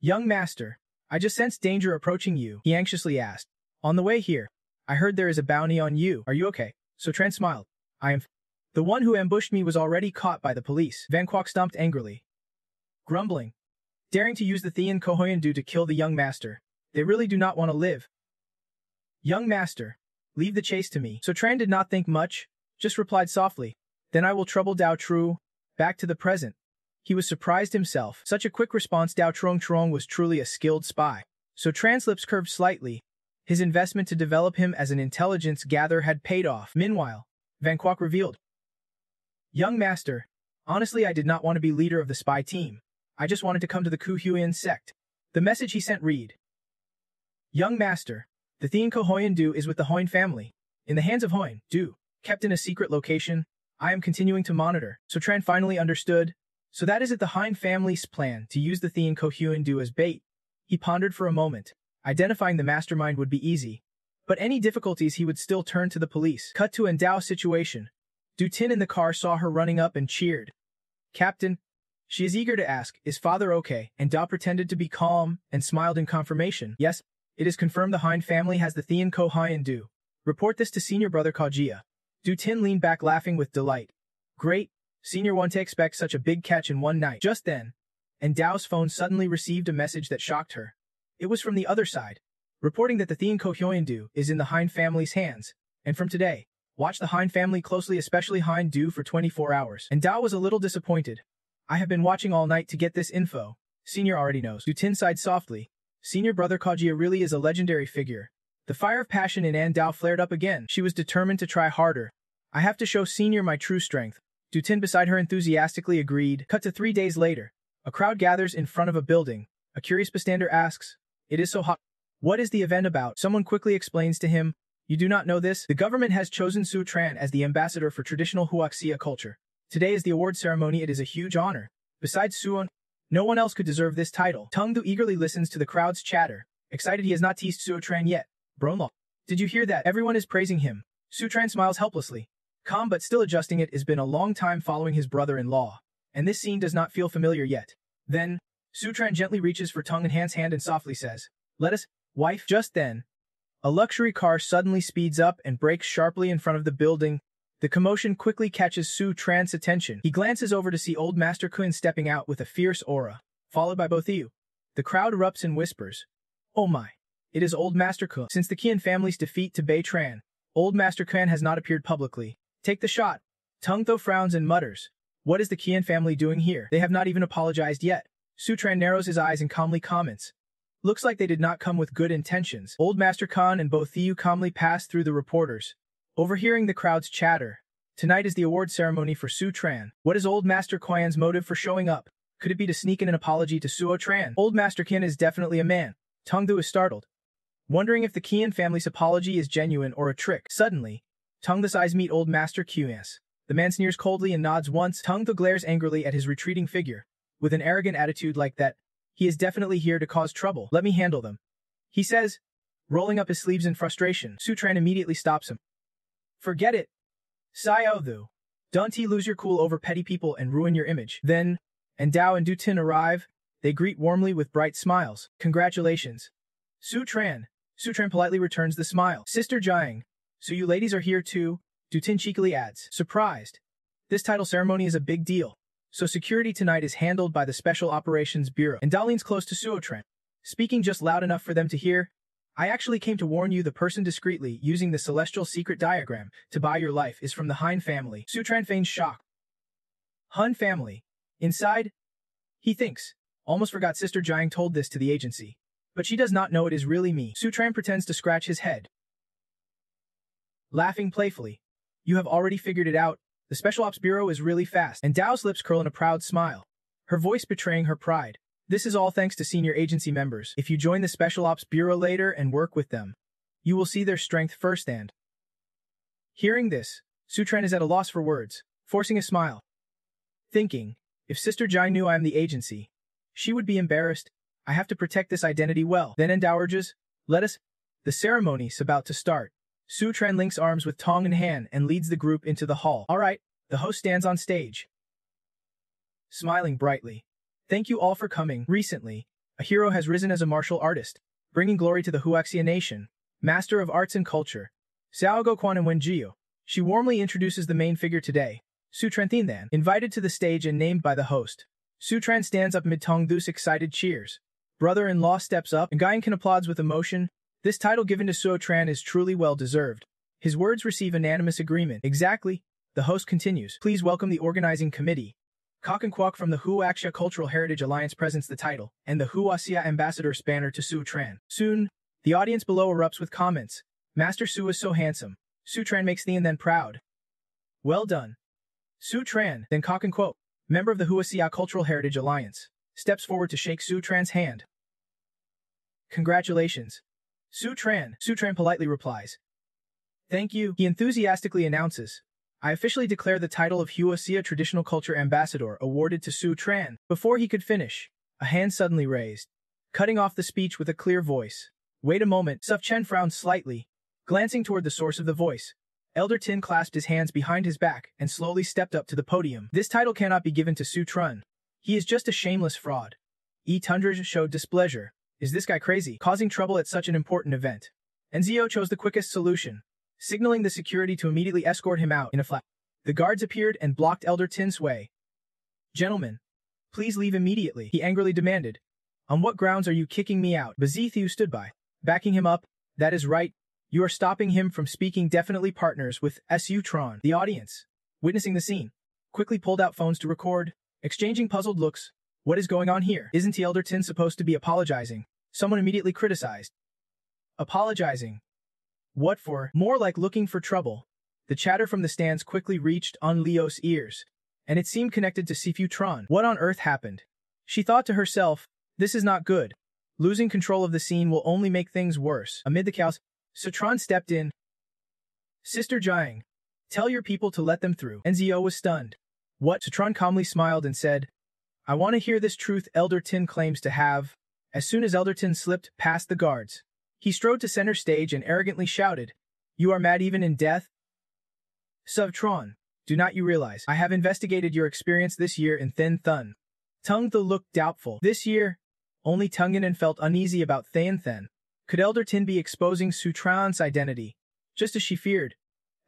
Young master, I just sensed danger approaching you, he anxiously asked. On the way here, I heard there is a bounty on you. Are you okay? Sotran smiled. I am. The one who ambushed me was already caught by the police. Van Kwok stomped angrily, grumbling, daring to use the Thean Kohoyandu to kill the young master. They really do not want to live. Young master, leave the chase to me. So Tran did not think much, just replied softly, then I will trouble Dao Tru. Back to the present. He was surprised himself. Such a quick response. Dao Trong was truly a skilled spy. So Tran's lips curved slightly. His investment to develop him as an intelligence gatherer had paid off. Meanwhile, Van Kwok revealed, young master, honestly I did not want to be leader of the spy team. I just wanted to come to the Kuhuyan sect. The message he sent read, young master, the Thean Kohoyan-du is with the Hoin family. In the hands of Hoin-du, kept in a secret location. I am continuing to monitor. So Tran finally understood. So that is it, the Hein family's plan to use the Thean Kohuyan-du as bait. He pondered for a moment. Identifying the mastermind would be easy. But any difficulties he would still turn to the police. Cut to Dao's situation. Du Tin in the car saw her running up and cheered. Captain. She is eager to ask, is father okay? And Dao pretended to be calm and smiled in confirmation. Yes, it is confirmed the Hein family has the Thean Kohuyan-du. Report this to senior brother Kajia. Du Tin leaned back laughing with delight. Great, senior one to expect such a big catch in one night. Just then, and Dao's phone suddenly received a message that shocked her. It was from the other side, reporting that the Thean Kohuyan-du is in the Hein family's hands, and from today, watch the Hein family closely, especially Hein-du for 24 hours. And Dao was a little disappointed. I have been watching all night to get this info. Senior already knows. Du Tin sighed softly. Senior brother Kajia really is a legendary figure. The fire of passion in An Dao flared up again. She was determined to try harder. I have to show Senior my true strength. Du Tin beside her enthusiastically agreed. Cut to 3 days later. A crowd gathers in front of a building. A curious bystander asks, it is so hot. What is the event about? Someone quickly explains to him, you do not know this? The government has chosen Su Tran as the ambassador for traditional Huaxia culture. Today is the award ceremony. It is a huge honor. Besides Suon, no one else could deserve this title. Tung Du eagerly listens to the crowd's chatter, excited he has not teased Su Tran yet. Bronlo. Did you hear that? Everyone is praising him. Su Tran smiles helplessly. Calm but still adjusting. It has been a long time following his brother-in-law, and this scene does not feel familiar yet. Then, Su Tran gently reaches for Tung and Han's hand and softly says, let us, wife. Just then, a luxury car suddenly speeds up and brakes sharply in front of the building. The commotion quickly catches Su Tran's attention. He glances over to see old Master Kun stepping out with a fierce aura, followed by both Yu. The crowd erupts in whispers. Oh my. It is old Master Kun. Since the Qian family's defeat to Bei Tran, old Master Kun has not appeared publicly. Take the shot. Tung Tho frowns and mutters. What is the Qian family doing here? They have not even apologized yet. Su Tran narrows his eyes and calmly comments. Looks like they did not come with good intentions. Old Master Khan and both Thieu calmly pass through the reporters, overhearing the crowd's chatter. Tonight is the award ceremony for Su Tran. What is old Master Qian's motive for showing up? Could it be to sneak in an apology to Suo Tran? Old Master Qian is definitely a man. Tung Du is startled, wondering if the Qian family's apology is genuine or a trick. Suddenly, Tung Thu's eyes meet old Master Qian's. The man sneers coldly and nods once. Tung Thu glares angrily at his retreating figure. With an arrogant attitude like that, he is definitely here to cause trouble. Let me handle them, he says, rolling up his sleeves in frustration. Su Tran immediately stops him. Forget it. Xiao Thu. Don't lose your cool over petty people and ruin your image. Then, and Dao and Du Tin arrive. They greet warmly with bright smiles. Congratulations. Su Tran. Su Tran politely returns the smile. Sister Jiang. So you ladies are here too? Du Tin cheekily adds. Surprised. This title ceremony is a big deal. So security tonight is handled by the Special Operations Bureau. And Dao leans close to Suo Tran, speaking just loud enough for them to hear. I actually came to warn you the person discreetly using the celestial secret diagram to buy your life is from the Hein family. Su Tran feigns shock. Hun family. Inside? He thinks. Almost forgot Sister Jiang told this to the agency. But she does not know it is really me. Su Tran pretends to scratch his head, laughing playfully. You have already figured it out. The Special Ops Bureau is really fast. And Dao's lips curl in a proud smile, her voice betraying her pride. This is all thanks to senior agency members. If you join the Special Ops Bureau later and work with them, you will see their strength firsthand. Hearing this, Su Tran is at a loss for words, forcing a smile. Thinking, if Sister Jiang knew I am the agency, she would be embarrassed. I have to protect this identity well. Then Dao urges, let us. The ceremony's about to start. Su Tran links arms with Tong in hand and leads the group into the hall. All right, the host stands on stage, smiling brightly. Thank you all for coming. Recently, a hero has risen as a martial artist, bringing glory to the Huaxia nation, master of arts and culture. Xiao Goquan and Wenjiu. She warmly introduces the main figure today, Sutran Than, invited to the stage and named by the host. Sutran stands up amid Tongdu's excited cheers. Brother-in-law steps up, and Gaiankin applauds with emotion. This title given to Sutran is truly well-deserved. His words receive unanimous agreement. Exactly. The host continues. Please welcome the organizing committee. Kok and Kwok from the Huaxia Cultural Heritage Alliance presents the title, and the Huaxia Ambassador's banner to Sutran. Soon, the audience below erupts with comments. Master Su is so handsome. Sutran makes Then proud. Well done. Sutran, then Kok and Kwok, member of the Huaxia Cultural Heritage Alliance, steps forward to shake Sutran's hand. Congratulations. Sutran politely replies. Thank you, he enthusiastically announces. I officially declare the title of Huaxia Traditional Culture Ambassador awarded to Sutran. Before he could finish, a hand suddenly raised, cutting off the speech with a clear voice. Wait a moment, Sufchen frowned slightly, glancing toward the source of the voice. Elder Tin clasped his hands behind his back and slowly stepped up to the podium. This title cannot be given to Sutran. He is just a shameless fraud. Tundra showed displeasure. Is this guy crazy, causing trouble at such an important event? Enzio chose the quickest solution, signaling the security to immediately escort him out in a flash. The guards appeared and blocked Elder Tin's way. Gentlemen, please leave immediately, he angrily demanded. On what grounds are you kicking me out? Bazithiu stood by, backing him up. That is right. You are stopping him from speaking. Definitely partners with Sutran. The audience, witnessing the scene, quickly pulled out phones to record, exchanging puzzled looks. What is going on here? Isn't the Elder Tin supposed to be apologizing? Someone immediately criticized. Apologizing? What for? More like looking for trouble. The chatter from the stands quickly reached on Leo's ears, and it seemed connected to Sifutron. What on earth happened? She thought to herself, this is not good. Losing control of the scene will only make things worse. Amid the chaos, Sutran stepped in. Sister Jiang, tell your people to let them through. Enzio was stunned. What? Sutran calmly smiled and said, I want to hear this truth Elder Tin claims to have. As soon as Elder Tin slipped past the guards, he strode to center stage and arrogantly shouted, You are mad even in death? Sutran, do not you realize I have investigated your experience this year in Thin Thun? Tung Thu looked doubtful. This year, only Tunganan felt uneasy about Thin Thun. Could Elder Tin be exposing Sutran's identity? Just as she feared,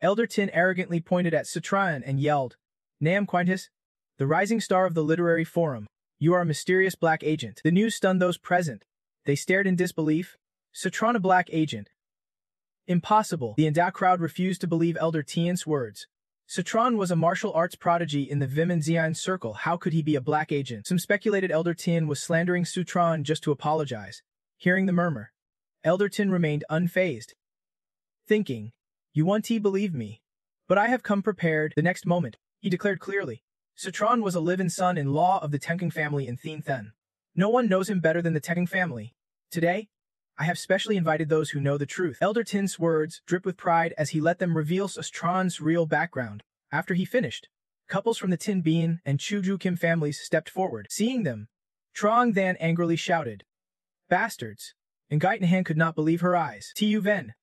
Elder Tin arrogantly pointed at Sutran and yelled, Nam Quintus, the rising star of the literary forum, you are a mysterious black agent. The news stunned those present. They stared in disbelief. Sutran a black agent? Impossible. The endowed crowd refused to believe Elder Tian's words. Sutran was a martial arts prodigy in the Vim and Xian circle. How could he be a black agent? Some speculated Elder Tian was slandering Sutran just to apologize. Hearing the murmur, Elder Tin remained unfazed, thinking, You want to believe me? But I have come prepared. The next moment, he declared clearly, Sutran was a live-in son-in-law of the Tenkeng family in Thin Then. No one knows him better than the Tenkeng family. Today, I have specially invited those who know the truth. Elder Tin's words dripped with pride as he let them reveal Sutran's real background. After he finished, couples from the Tin Bean and Chuju Kim families stepped forward. Seeing them, Trong Than angrily shouted, Bastards! And Gaitahan could not believe her eyes. Tu Ven.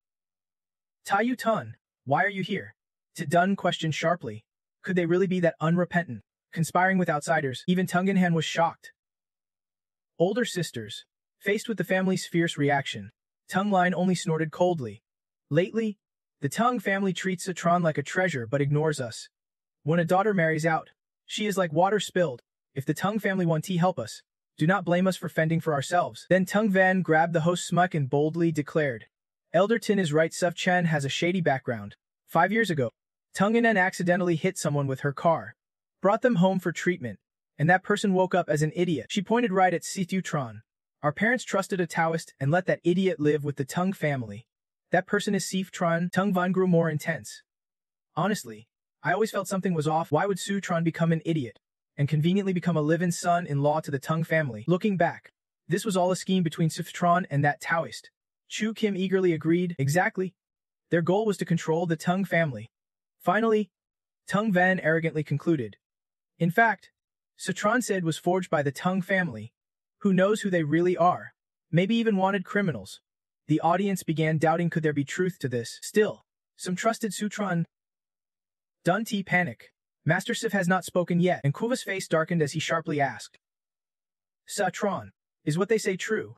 Tayu Tun, why are you here? To Dun questioned sharply. Could they really be that unrepentant, conspiring with outsiders? Even Tunganhan was shocked. Older sisters, faced with the family's fierce reaction, Tung Line only snorted coldly. Lately, the Tung family treats Sutran like a treasure but ignores us. When a daughter marries out, she is like water spilled. If the Tung family want to help us, do not blame us for fending for ourselves. Then Tung Van grabbed the host's smuck and boldly declared, Elder Tin is right. Suf Chen has a shady background. 5 years ago, Tunganan accidentally hit someone with her car, brought them home for treatment, and that person woke up as an idiot. She pointed right at Sithutron. Our parents trusted a Taoist and let that idiot live with the Tung family. That person is Sifutron. Tung Van grew more intense. Honestly, I always felt something was off. Why would Sutran become an idiot and conveniently become a live-in son-in-law to the Tung family? Looking back, this was all a scheme between Sifutron and that Taoist. Chu Kim eagerly agreed. Exactly. Their goal was to control the Tung family. Finally, Tung Van arrogantly concluded. In fact, Sutran said was forged by the Tung family. Who knows who they really are? Maybe even wanted criminals. The audience began doubting could there be truth to this. Still, some trusted Sutran. Dun T panic. Master Sif has not spoken yet, and Kuva's face darkened as he sharply asked. Sutran, is what they say true?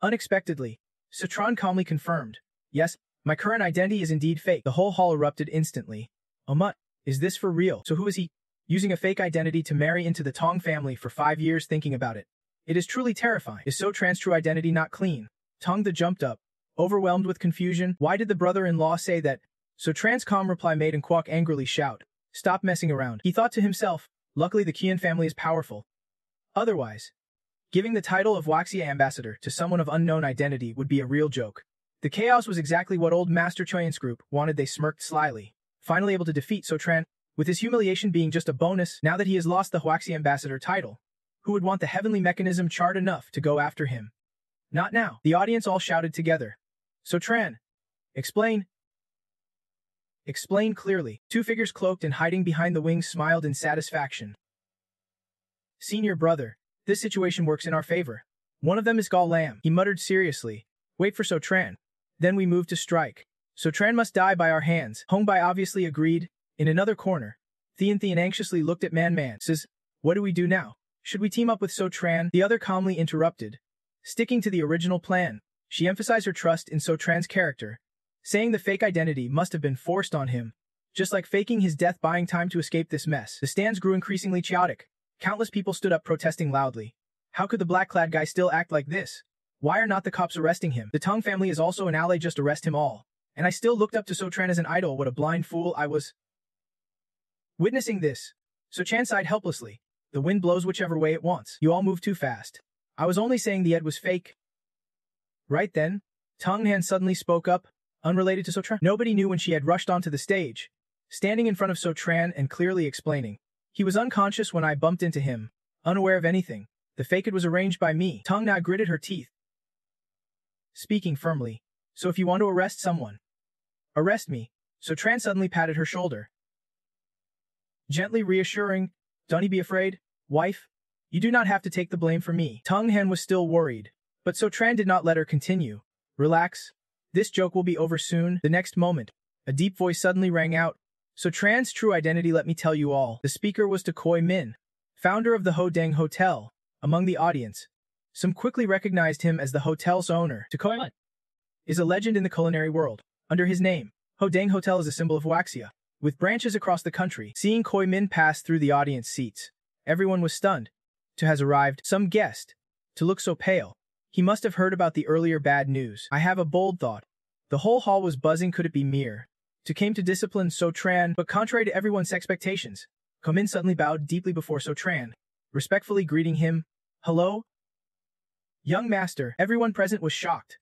Unexpectedly, Sutran calmly confirmed. Yes, My current identity is indeed fake. The whole hall erupted instantly. Omut, is this for real? So who is he? Using a fake identity to marry into the Tong family for 5 years thinking about it. It is truly terrifying. Is So Tran's true identity not clean? Tong the jumped up, overwhelmed with confusion. Why did the brother-in-law say that? So Tran's calm reply made and Kwok angrily shout, "Stop messing around." He thought to himself, luckily the Qian family is powerful. Otherwise, giving the title of Waxia ambassador to someone of unknown identity would be a real joke. The chaos was exactly what old Master Choyan's group wanted. They smirked slyly, finally able to defeat So Tran, with his humiliation being just a bonus now that he has lost the Huaxi ambassador title. Who would want the heavenly mechanism charred enough to go after him? Not now. The audience all shouted together. So Tran, explain. Explain clearly. Two figures cloaked and hiding behind the wings smiled in satisfaction. Senior brother, this situation works in our favor. One of them is Gall Lam. He muttered seriously. Wait for So Tran. Then we move to strike. So Tran must die by our hands. Hong Bai obviously agreed. In another corner, Thean anxiously looked at Man. Says, what do we do now? Should we team up with So Tran? The other calmly interrupted. Sticking to the original plan, she emphasized her trust in So Tran's character, saying the fake identity must have been forced on him, just like faking his death buying time to escape this mess. The stands grew increasingly chaotic. Countless people stood up protesting loudly. How could the black-clad guy still act like this? Why are not the cops arresting him? The Tong family is also an ally, just arrest him all. And I still looked up to So Tran as an idol. What a blind fool I was. Witnessing this, So Chan sighed helplessly. The wind blows whichever way it wants. You all move too fast. I was only saying the ed was fake. Right then, Tong Han suddenly spoke up, unrelated to So Tran. Nobody knew when she had rushed onto the stage, standing in front of So Tran and clearly explaining. He was unconscious when I bumped into him, unaware of anything. The fake ed was arranged by me. Tong Na gritted her teeth, speaking firmly. So if you want to arrest someone, arrest me. So Tran suddenly patted her shoulder, gently reassuring, don't be afraid, wife. You do not have to take the blame for me. Tong Han was still worried, but So Tran did not let her continue. Relax. This joke will be over soon. The next moment, a deep voice suddenly rang out. So Tran's true identity, let me tell you all. The speaker was Koi Min, founder of the Ho Dang Hotel. Among the audience, some quickly recognized him as the hotel's owner. Koi Min is a legend in the culinary world. Under his name, Ho Dang Hotel is a symbol of Waxia, with branches across the country. Seeing Koi Min pass through the audience seats, everyone was stunned. To has arrived, some guest, to look so pale. He must have heard about the earlier bad news. I have a bold thought. The whole hall was buzzing. Could it be mere? To came to discipline So Tran, but contrary to everyone's expectations, Ko Min suddenly bowed deeply before So Tran, respectfully greeting him. Hello? Young master. Everyone present was shocked.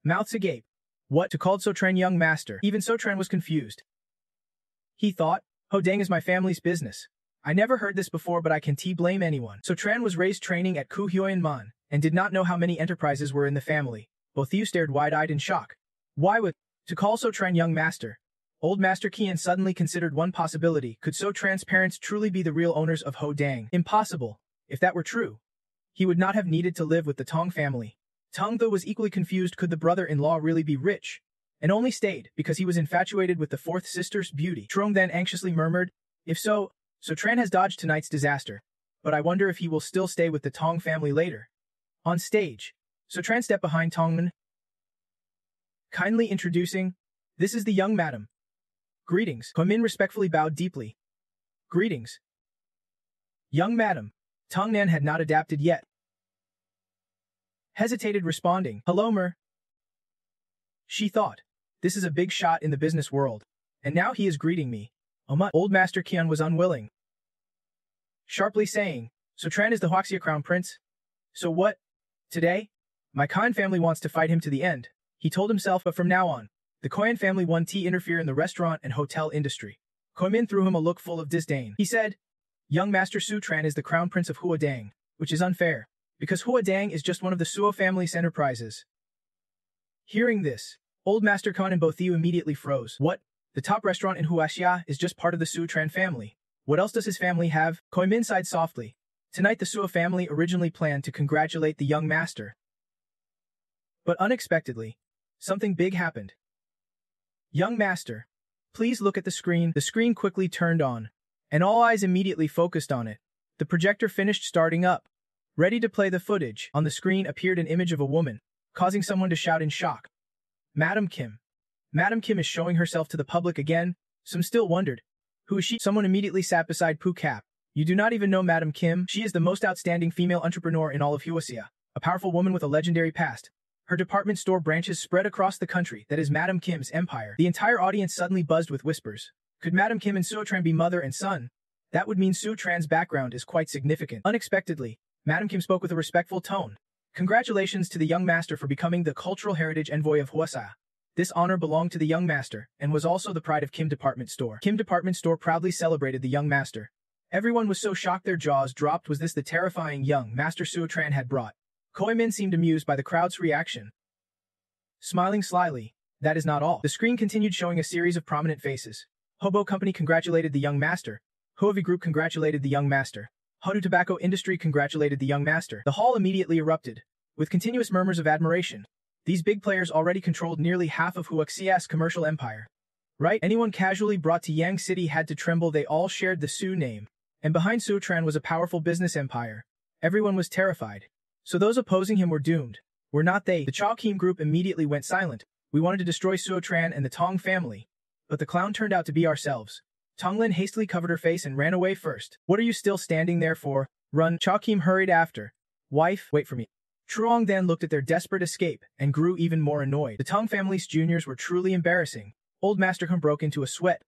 Mouths agape. What? To called So Tran young master. Even So Tran was confused. He thought, Ho Dang is my family's business. I never heard this before, but I can't blame anyone. So Tran was raised training at Ku Hyoyan Man, and did not know how many enterprises were in the family. Both you stared wide-eyed in shock. Why would to call So Tran young master? Old Master Qian suddenly considered one possibility. Could So Tran's parents truly be the real owners of Ho Dang? Impossible. If that were true, he would not have needed to live with the Tong family. Tong though was equally confused. Could the brother-in-law really be rich? And only stayed because he was infatuated with the fourth sister's beauty. Trong then anxiously murmured, if so, So Tran has dodged tonight's disaster. But I wonder if he will still stay with the Tong family later. On stage, So Tran stepped behind Tongman, kindly introducing, this is the young madam. Greetings. Ko Min respectfully bowed deeply. Greetings. Young madam. Tong Nan had not adapted yet. Hesitated responding, hello mer. She thought, this is a big shot in the business world. And now he is greeting me. Old Master Qian was unwilling. Sharply saying, So Tran is the Huaxia crown prince? So what? Today? My Khan family wants to fight him to the end. He told himself, but from now on, the Koyan family won't interfere in the restaurant and hotel industry. Ko Min threw him a look full of disdain. He said, young Master Su Tran is the crown prince of Hua Dang, which is unfair, because Hua Dang is just one of the Suo family's enterprises. Hearing this, old Master Khan and Bothiu immediately froze. What? The top restaurant in Huaxia is just part of the Su Tran family. What else does his family have? Ko Min sighed softly. Tonight the Suo family originally planned to congratulate the young master. But unexpectedly, something big happened. Young master, please look at the screen. The screen quickly turned on, and all eyes immediately focused on it. The projector finished starting up. Ready to play the footage, on the screen appeared an image of a woman, causing someone to shout in shock. Madam Kim. Madam Kim is showing herself to the public again. Some still wondered. Who is she? Someone immediately sat beside Pu Cap. You do not even know Madam Kim. She is the most outstanding female entrepreneur in all of Huaxia, a powerful woman with a legendary past. Her department store branches spread across the country. That is Madam Kim's empire. The entire audience suddenly buzzed with whispers. Could Madam Kim and Suo Tran be mother and son? That would mean Suo Tran's background is quite significant. Unexpectedly, Madam Kim spoke with a respectful tone. Congratulations to the young master for becoming the cultural heritage envoy of Huaxia. This honor belonged to the young master, and was also the pride of Kim Department Store. Kim Department Store proudly celebrated the young master. Everyone was so shocked their jaws dropped. Was this the terrifying young master Suo Tran had brought? Koi Min seemed amused by the crowd's reaction. Smiling slyly, that is not all. The screen continued showing a series of prominent faces. Hobo Company congratulated the young master. Huavi Group congratulated the young master. Hodu Tobacco Industry congratulated the young master. The hall immediately erupted, with continuous murmurs of admiration. These big players already controlled nearly half of Huaxia's commercial empire. Right? Anyone casually brought to Yang City had to tremble. They all shared the Su name. And behind Suo Tran was a powerful business empire. Everyone was terrified. So those opposing him were doomed. Were not they? The Chao Kim group immediately went silent. We wanted to destroy Suo Tran and the Tong family. But the clown turned out to be ourselves. Tong Lin hastily covered her face and ran away first. What are you still standing there for? Run. Chao Kim hurried after. Wife, wait for me. Truong then looked at their desperate escape and grew even more annoyed. The Tong family's juniors were truly embarrassing. Old Master Kung broke into a sweat.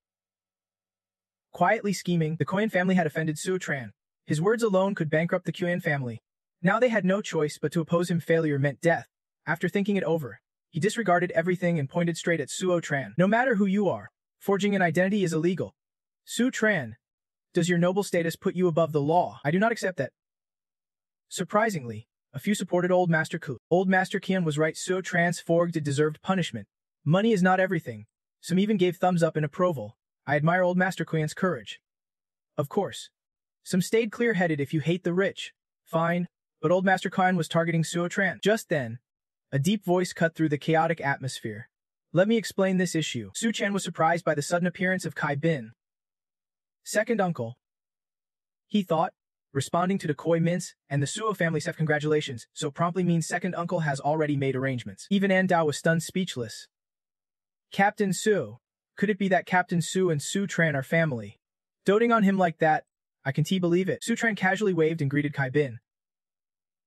Quietly scheming, the Koyan family had offended Suo Tran. His words alone could bankrupt the Koyan family. Now they had no choice but to oppose him. Failure meant death. After thinking it over, he disregarded everything and pointed straight at Suo Tran. No matter who you are, forging an identity is illegal. Suo Tran, does your noble status put you above the law? I do not accept that. Surprisingly, a few supported Old Master Ku. Old Master Kian was right. Suo Tran's forged deserved punishment. Money is not everything. Some even gave thumbs up in approval. I admire Old Master Kuyan's courage. Of course. Some stayed clear-headed. If you hate the rich, fine. But Old Master Kuyan was targeting Suo Tran. Just then, a deep voice cut through the chaotic atmosphere. Let me explain this issue. Su Chan was surprised by the sudden appearance of Kai Bin. Second uncle. He thought, responding to the Koi Mince and the Suo family said congratulations, so promptly means second uncle has already made arrangements. Even An Dao was stunned speechless. Captain Su. Could it be that Captain Su and Su Tran are family? Doting on him like that, I can't believe it. Su Tran casually waved and greeted Kai Bin.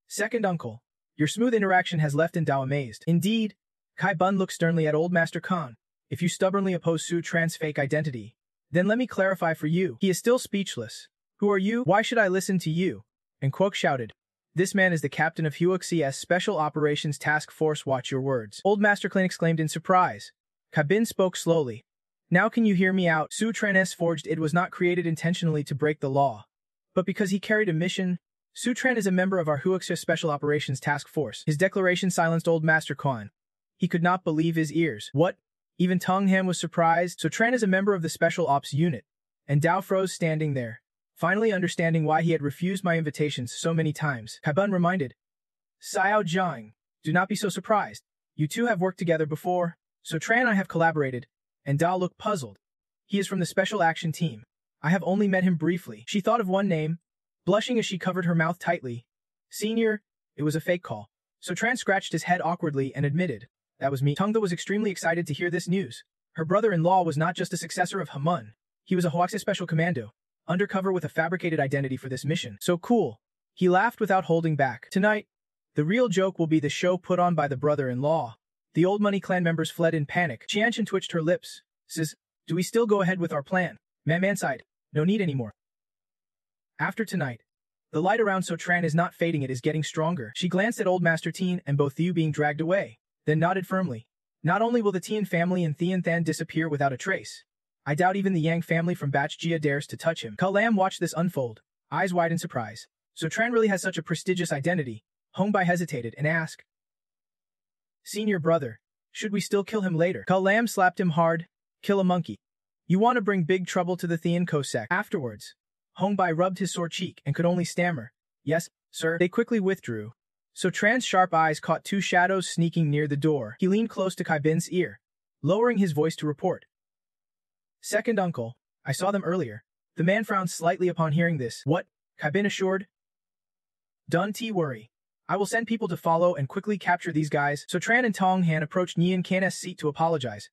Second uncle, your smooth interaction has left An Dao amazed. Indeed, Kai Bun looked sternly at Old Master Khan. If you stubbornly oppose Su Tran's fake identity, then let me clarify for you. He is still speechless. Who are you? Why should I listen to you? And Quok shouted. This man is the captain of Huaxia's Special Operations Task Force. Watch your words. Old Master Klein exclaimed in surprise. Kai Bin spoke slowly. Now can you hear me out? Su Tran's forged it was not created intentionally to break the law, but because he carried a mission. Su Tran is a member of our Huaxia Special Operations Task Force. His declaration silenced Old Master Kwan. He could not believe his ears. What? Even Tong Ham was surprised. So Tran is a member of the Special Ops Unit. And Dao froze standing there, finally understanding why he had refused my invitations so many times. Kai Bun reminded. Xiao Zhang, do not be so surprised. You two have worked together before, so Tran and I have collaborated. And Dao looked puzzled. He is from the Special Action Team. I have only met him briefly. She thought of one name, blushing as she covered her mouth tightly. Senior, it was a fake call. So Tran scratched his head awkwardly and admitted, that was me. Tongda was extremely excited to hear this news. Her brother-in-law was not just a successor of Hamun. He was a Huaxia Special Commando, undercover with a fabricated identity for this mission. So cool. He laughed without holding back. Tonight, the real joke will be the show put on by the brother-in-law. The Old Money Clan members fled in panic. Qianshan twitched her lips. Says, do we still go ahead with our plan? Man sighed. No need anymore. After tonight, the light around So Tran is not fading, it is getting stronger. She glanced at Old Master Tien and both Thieu being dragged away, then nodded firmly. Not only will the Tien family and Thien Than disappear without a trace, I doubt even the Yang family from Batch Jia dares to touch him. Ka Lam watched this unfold, eyes wide in surprise. So Tran really has such a prestigious identity. Hong Bai hesitated and asked, Senior brother, should we still kill him later? Ka Lam slapped him hard. Kill a monkey. You want to bring big trouble to the Thien Kosek. Afterwards, Hong Bai rubbed his sore cheek and could only stammer. Yes, sir. They quickly withdrew. So Tran's sharp eyes caught two shadows sneaking near the door. He leaned close to Kai Bin's ear, lowering his voice to report. Second uncle, I saw them earlier. The man frowned slightly upon hearing this. What? Kai Bin assured. Don't worry. I will send people to follow and quickly capture these guys. So Tran and Tong Han approached Nian Kan's seat to apologize.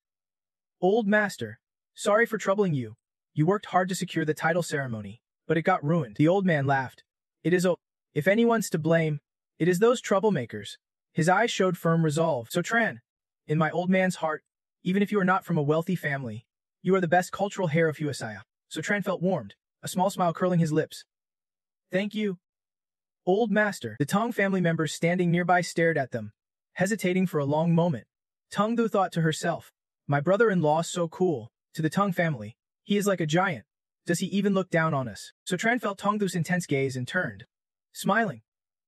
Old master, sorry for troubling you. You worked hard to secure the title ceremony, but it got ruined. The old man laughed. If anyone's to blame, it is those troublemakers. His eyes showed firm resolve. So Tran, in my old man's heart, even if you are not from a wealthy family, you are the best cultural heir of Huasaya. So Tran felt warmed, a small smile curling his lips. Thank you. Old master. The Tong family members standing nearby stared at them, hesitating for a long moment. Tong Du thought to herself, my brother-in-law so cool. To the Tong family, he is like a giant. Does he even look down on us? So Tran felt Tong Du's intense gaze and turned, smiling.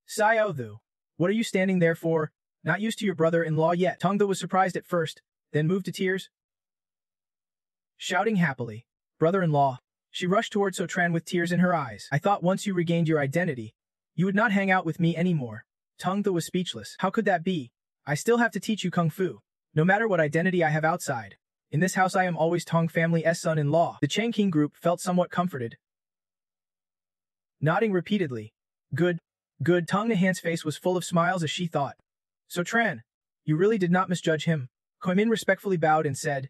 Xiao Du, what are you standing there for? Not used to your brother-in-law yet. Tong Du was surprised at first, then moved to tears. Shouting happily, brother-in-law, she rushed towards So Tran with tears in her eyes. I thought once you regained your identity, you would not hang out with me anymore. Tong Du was speechless. How could that be? I still have to teach you kung fu. No matter what identity I have outside. In this house I am always Tong family's son-in-law. The Chang King group felt somewhat comforted. Nodding repeatedly. Good. Tong Nahan's face was full of smiles as she thought. So Tran, you really did not misjudge him. Koimin respectfully bowed and said,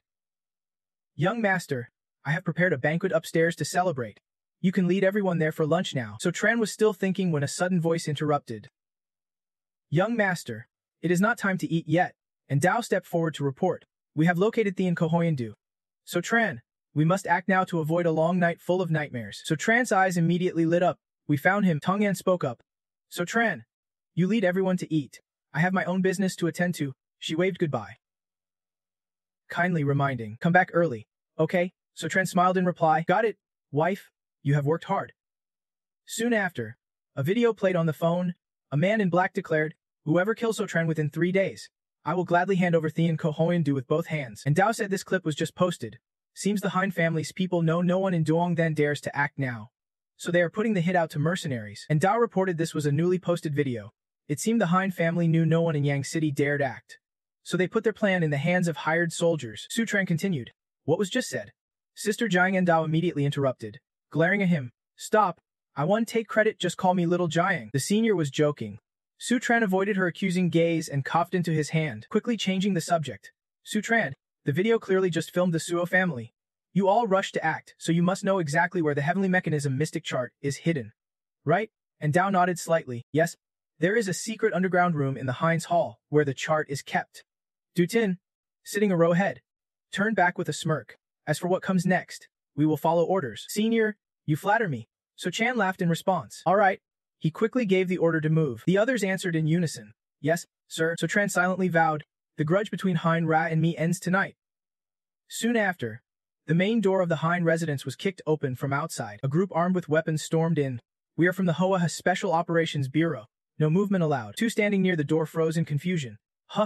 Young master, I have prepared a banquet upstairs to celebrate. You can lead everyone there for lunch now. So Tran was still thinking when a sudden voice interrupted. Young master, it is not time to eat yet, and Dao stepped forward to report. We have located Thean Kohoyandu. So Tran, we must act now to avoid a long night full of nightmares. So Tran's eyes immediately lit up. We found him. Tong Yan spoke up. So Tran, you lead everyone to eat. I have my own business to attend to. She waved goodbye. Kindly reminding, come back early. Okay? So Tran smiled in reply. Got it, wife. You have worked hard. Soon after, a video played on the phone. A man in black declared, whoever kills So Tran within 3 days, I will gladly hand over Thean Kohoyandu with both hands. And Dao said this clip was just posted. Seems the Han family's people know no one in Duong then dares to act now. So they are putting the hit out to mercenaries. And Dao reported this was a newly posted video. It seemed the Han family knew no one in Yang City dared act. So they put their plan in the hands of hired soldiers. Su Tran continued. What was just said? Sister Jiang and Dao immediately interrupted, glaring at him. Stop. I won't take credit, just call me Little Jiang. The senior was joking. Su Tran avoided her accusing gaze and coughed into his hand, quickly changing the subject. Su Tran, the video clearly just filmed the Suo family. You all rushed to act, so you must know exactly where the heavenly mechanism mystic chart is hidden. Right? And Dao nodded slightly. Yes, there is a secret underground room in the Heinz Hall, where the chart is kept. Du Tin, sitting a row ahead, turned back with a smirk. As for what comes next, we will follow orders. Senior, you flatter me. So Chan laughed in response. All right. He quickly gave the order to move. The others answered in unison. Yes, sir. So Tran silently vowed, the grudge between Hein Ra and me ends tonight. Soon after, the main door of the Hein residence was kicked open from outside. A group armed with weapons stormed in. We are from the Hoa Special Operations Bureau. No movement allowed. Two standing near the door froze in confusion.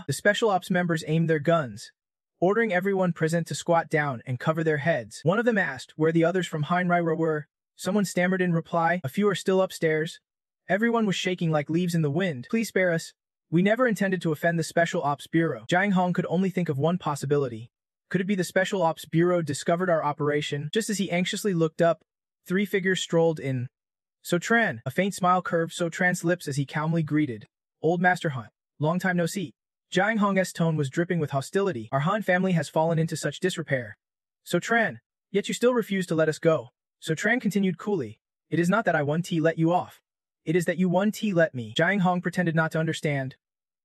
The Special Ops members aimed their guns, ordering everyone present to squat down and cover their heads. One of them asked where the others from Hein Ra were. Someone stammered in reply. A few are still upstairs. Everyone was shaking like leaves in the wind. Please spare us. We never intended to offend the Special Ops Bureau. Jiang Hong could only think of one possibility. Could it be the Special Ops Bureau discovered our operation? Just as he anxiously looked up, 3 figures strolled in. So Tran, a faint smile curved So Tran's lips as he calmly greeted. Old Master Han, long time no see. Jiang Hong's tone was dripping with hostility. Our Han family has fallen into such disrepair. So Tran, yet you still refuse to let us go. So Tran continued coolly. It is not that I 1T let you off. It is that you 1T let me. Jiang Hong pretended not to understand.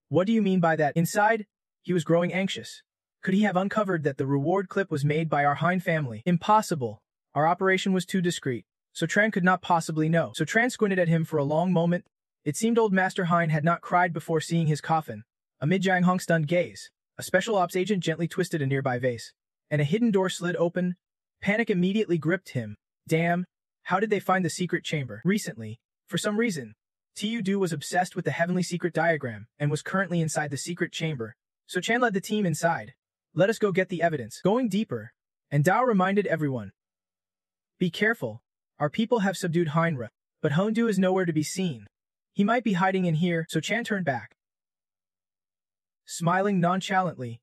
What do you mean by that? Inside, he was growing anxious. Could he have uncovered that the reward clip was made by our Hein family? Impossible. Our operation was too discreet. So Tran could not possibly know. So Tran squinted at him for a long moment. It seemed old Master Hein had not cried before seeing his coffin. Amid Jiang Hong's stunned gaze, a special ops agent gently twisted a nearby vase, and a hidden door slid open. Panic immediately gripped him. Damn, how did they find the secret chamber? Recently, for some reason, Tu Du was obsessed with the heavenly secret diagram and was currently inside the secret chamber. So Chan led the team inside. Let us go get the evidence. Going deeper, and Dao reminded everyone. Be careful. Our people have subdued Heinra, but Hondu is nowhere to be seen. He might be hiding in here. So Chan turned back, smiling nonchalantly.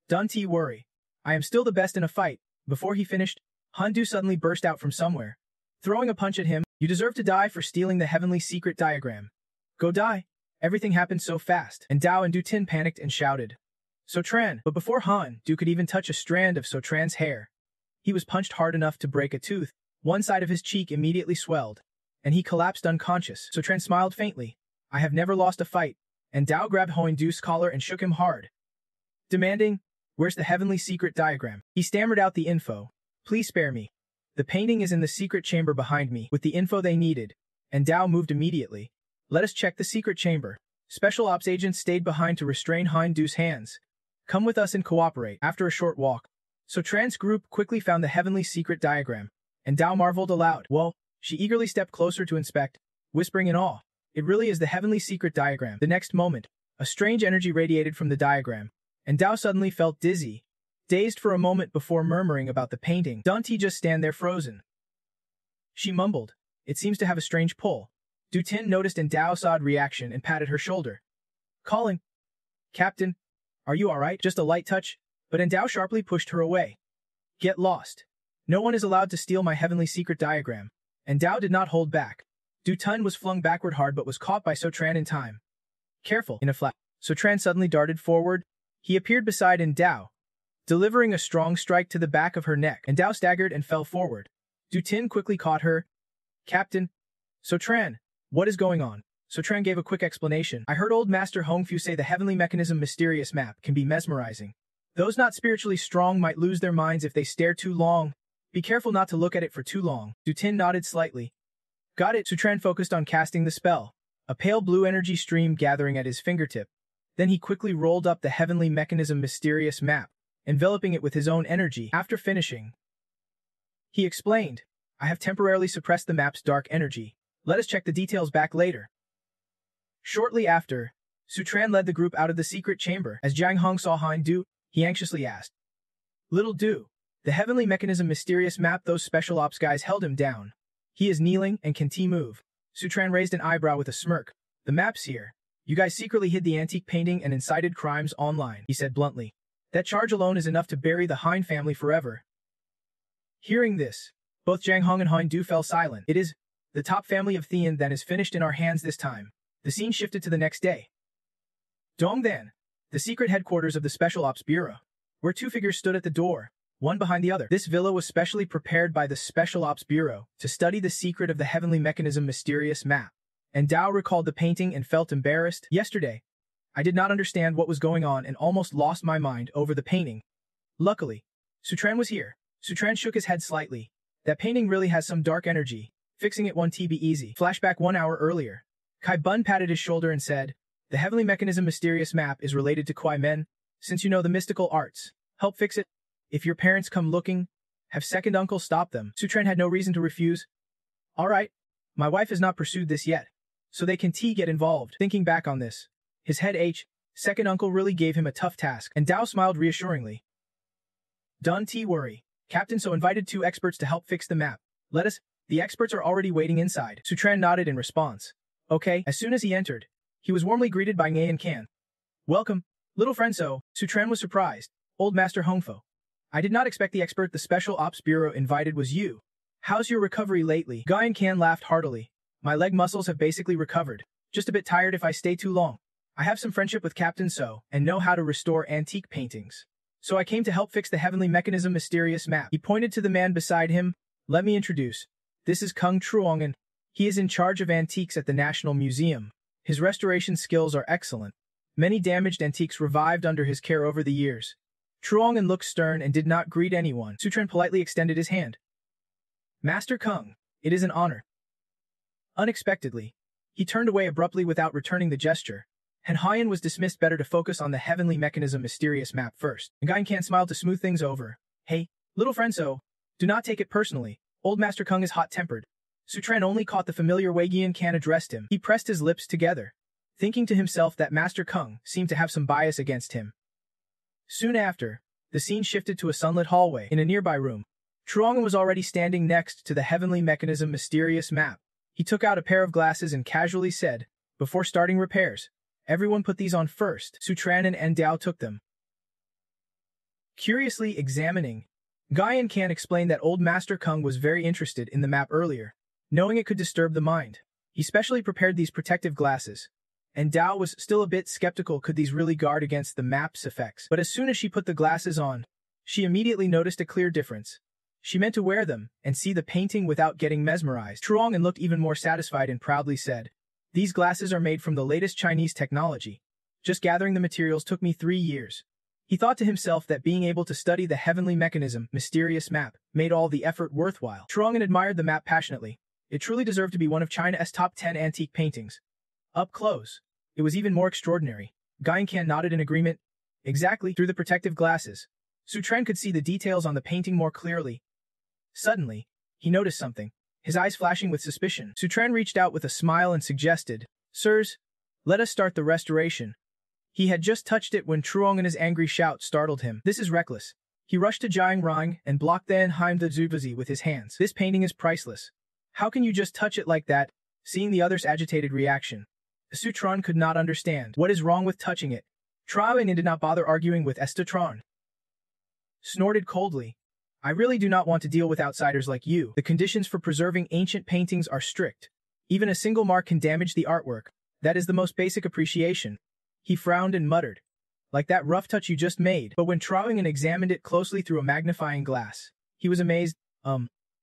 Don't worry. I am still the best in a fight. Before he finished, Hondu suddenly burst out from somewhere, throwing a punch at him. You deserve to die for stealing the heavenly secret diagram. Go die. Everything happened so fast, and Dao and Du Tin panicked and shouted, Sotran! But before Han Du could even touch a strand of Sotran's hair, he was punched hard enough to break a tooth. One side of his cheek immediately swelled, and he collapsed unconscious. Sotran smiled faintly. I have never lost a fight, and Dao grabbed Hoin Du's collar and shook him hard, demanding, Where's the heavenly secret diagram? He stammered out the info. Please spare me. The painting is in the secret chamber behind me, with the info they needed, and Dao moved immediately. Let us check the secret chamber. Special ops agents stayed behind to restrain Hoin Du's hands. Come with us and cooperate. After a short walk, Sotran's group quickly found the heavenly secret diagram, and Dao marveled aloud. Whoa! She eagerly stepped closer to inspect, whispering in awe, It really is the heavenly secret diagram. The next moment, a strange energy radiated from the diagram, and Dao suddenly felt dizzy, dazed for a moment before murmuring about the painting. Dante just stand there frozen. She mumbled, It seems to have a strange pull. Du Tin noticed in Dao's odd reaction and patted her shoulder, calling, Captain, are you alright? Just a light touch, but Dao sharply pushed her away. Get lost. No one is allowed to steal my heavenly secret diagram. And Dao did not hold back. Du Tin was flung backward hard but was caught by Sotran in time. Careful, in a flash. Sotran suddenly darted forward. He appeared beside Dao, delivering a strong strike to the back of her neck, and Dao staggered and fell forward. Du Tin quickly caught her. Captain. Sotran, what is going on? Sotran gave a quick explanation. I heard old Master Hongfu say the heavenly mechanism mysterious map can be mesmerizing. Those not spiritually strong might lose their minds if they stare too long. Be careful not to look at it for too long. Du Tin nodded slightly. Got it. Sotran focused on casting the spell, a pale blue energy stream gathering at his fingertip. Then he quickly rolled up the heavenly mechanism mysterious map, enveloping it with his own energy. After finishing, he explained, I have temporarily suppressed the map's dark energy. Let us check the details back later. Shortly after, Sotran led the group out of the secret chamber. As Jiang Hong saw Hoin Du, he anxiously asked, Little Du, the heavenly mechanism mysterious map, those special ops guys held him down. He is kneeling and can move. Sotran raised an eyebrow with a smirk. The map's here. You guys secretly hid the antique painting and incited crimes online, he said bluntly. That charge alone is enough to bury the Hein family forever. Hearing this, both Jiang Hong and Hoin Du fell silent. It is the top family of Thean that is finished in our hands this time. The scene shifted to the next day. Dongdan, the secret headquarters of the Special Ops Bureau, where two figures stood at the door, one behind the other. This villa was specially prepared by the Special Ops Bureau to study the secret of the heavenly mechanism mysterious map. And Dao recalled the painting and felt embarrassed. Yesterday, I did not understand what was going on and almost lost my mind over the painting. Luckily, Sotran was here. Sotran shook his head slightly. That painting really has some dark energy. Fixing it won't be easy. Flashback 1 hour earlier. Kai Bun patted his shoulder and said, The heavenly mechanism mysterious map is related to Kwai Men. Since you know the mystical arts, help fix it. If your parents come looking, have second uncle stop them. Sotran had no reason to refuse. All right. My wife has not pursued this yet, so they can get involved. Thinking back on this, his head ached. Second uncle really gave him a tough task, and Dao smiled reassuringly. Don't worry. Captain So invited 2 experts to help fix the map. Let us. The experts are already waiting inside. Sotran nodded in response. Okay. As soon as he entered, he was warmly greeted by Ngay and Kan. Welcome, little friend So. Sotran was surprised. Old Master Hongfo. I did not expect the expert the Special Ops Bureau invited was you. How's your recovery lately? Guy and Kan laughed heartily. My leg muscles have basically recovered. Just a bit tired if I stay too long. I have some friendship with Captain So and know how to restore antique paintings. So I came to help fix the heavenly mechanism mysterious map. He pointed to the man beside him. Let me introduce. This is Kung Truongan. He is in charge of antiques at the National Museum. His restoration skills are excellent. Many damaged antiques revived under his care over the years. Truongan looked stern and did not greet anyone. Sotran politely extended his hand. Master Kung, it is an honor. Unexpectedly, he turned away abruptly without returning the gesture, and Haiyan was dismissed. Better to focus on the heavenly mechanism mysterious map first. Nguyen Kan smiled to smooth things over. Hey, little friend So, do not take it personally. Old Master Kung is hot-tempered. Sotran only caught the familiar way Nguyen Kan addressed him. He pressed his lips together, thinking to himself that Master Kung seemed to have some bias against him. Soon after, the scene shifted to a sunlit hallway. In a nearby room, Truongan was already standing next to the heavenly mechanism mysterious map. He took out a pair of glasses and casually said, before starting repairs, everyone put these on first. Sotran and Dao took them. Curiously examining, Guy and Kan explained that old Master Kung was very interested in the map earlier, knowing it could disturb the mind. He specially prepared these protective glasses. And Dao was still a bit skeptical, could these really guard against the map's effects? But as soon as she put the glasses on, she immediately noticed a clear difference. She meant to wear them and see the painting without getting mesmerized. Truong looked even more satisfied and proudly said, "These glasses are made from the latest Chinese technology. Just gathering the materials took me 3 years." He thought to himself that being able to study the heavenly mechanism, mysterious map, made all the effort worthwhile. Truong admired the map passionately. It truly deserved to be one of China's top 10 antique paintings. Up close, it was even more extraordinary. Guyancan nodded in agreement. Exactly. Through the protective glasses, Su Tren could see the details on the painting more clearly. Suddenly, he noticed something, his eyes flashing with suspicion. Su Tren reached out with a smile and suggested, "Sirs, let us start the restoration." He had just touched it when Truong and his angry shout startled him. "This is reckless." He rushed to Jiang Rang and blocked the Enheim the Zubazi with his hands. "This painting is priceless. How can you just touch it like that?" Seeing the other's agitated reaction, Su Tren could not understand. What is wrong with touching it? Truong did not bother arguing with Tron. Snorted coldly. "I really do not want to deal with outsiders like you. The conditions for preserving ancient paintings are strict. Even a single mark can damage the artwork. That is the most basic appreciation." He frowned and muttered, "Like that rough touch you just made." But when Truong examined it closely through a magnifying glass, he was amazed.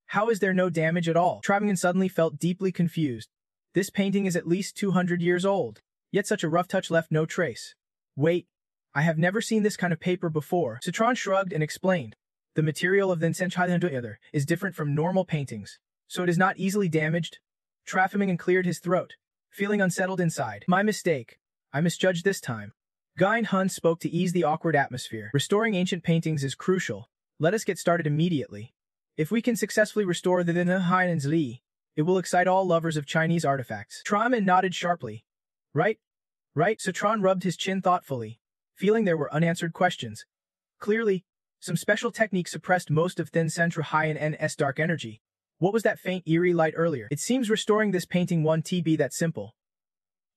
How is there no damage at all?" Truong suddenly felt deeply confused. This painting is at least 200 years old, yet such a rough touch left no trace. "Wait, I have never seen this kind of paper before." Su Tren shrugged and explained. "The material of the Senchai is different from normal paintings, so it is not easily damaged." Truong cleared his throat, feeling unsettled inside. "My mistake. I misjudged this time." Guyan Hun spoke to ease the awkward atmosphere. "Restoring ancient paintings is crucial. Let us get started immediately. If we can successfully restore the Hai and Zli, it will excite all lovers of Chinese artifacts." Truong nodded sharply. Right. Su Tren rubbed his chin thoughtfully, feeling there were unanswered questions. Clearly, some special technique suppressed most of Thin Centra Hai and NS dark energy. What was that faint eerie light earlier? It seems restoring this painting won't be that simple.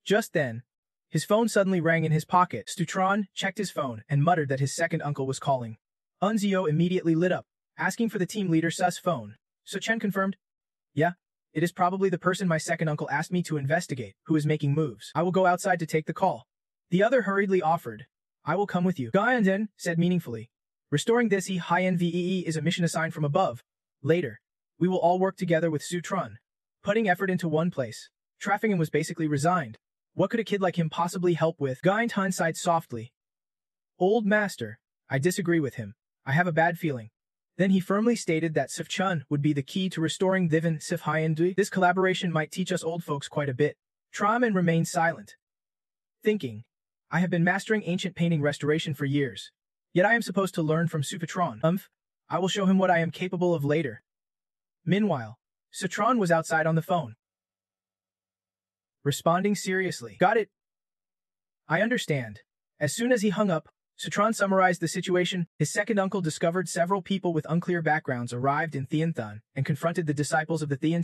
Just then, his phone suddenly rang in his pocket. Su Tren checked his phone and muttered that his second uncle was calling. Unzio immediately lit up, asking for the team leader Su's phone. Su Chen confirmed, "Yeah, it is probably the person my second uncle asked me to investigate, who is making moves. I will go outside to take the call." The other hurriedly offered, "I will come with you." Guyan said meaningfully, "Restoring this HINVEE is a mission assigned from above. Later, we will all work together with Su Tren, putting effort into one place." Truong was basically resigned. What could a kid like him possibly help with? Guyan sighed softly. "Old master, I disagree with him. I have a bad feeling." Then he firmly stated that Sif Chun would be the key to restoring Thivin Sif Hyandui. This collaboration might teach us old folks quite a bit. Truong remained silent, thinking, "I have been mastering ancient painting restoration for years. Yet I am supposed to learn from Su Tren. I will show him what I am capable of later." Meanwhile, Su Tren was outside on the phone, responding seriously. "Got it. I understand." As soon as he hung up, Su Tren summarized the situation. His second uncle discovered several people with unclear backgrounds arrived in Thianthan and confronted the disciples of the Thian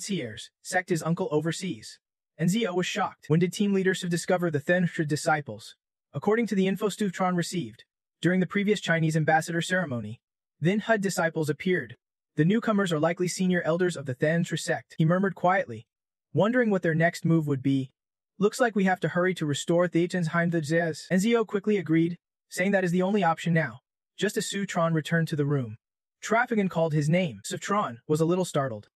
sect his uncle oversees. And Zio was shocked. When did team leaders discover the Thentra disciples? According to the info Su Tren received, during the previous Chinese ambassador ceremony, Thin Hud disciples appeared. The newcomers are likely senior elders of the Thentra sect. He murmured quietly, wondering what their next move would be. "Looks like we have to hurry to restore Thetan's Heim the Zez." And Zio quickly agreed, saying that is the only option now. Just as Su Tren returned to the room, Truong called his name. Su Tren was a little startled.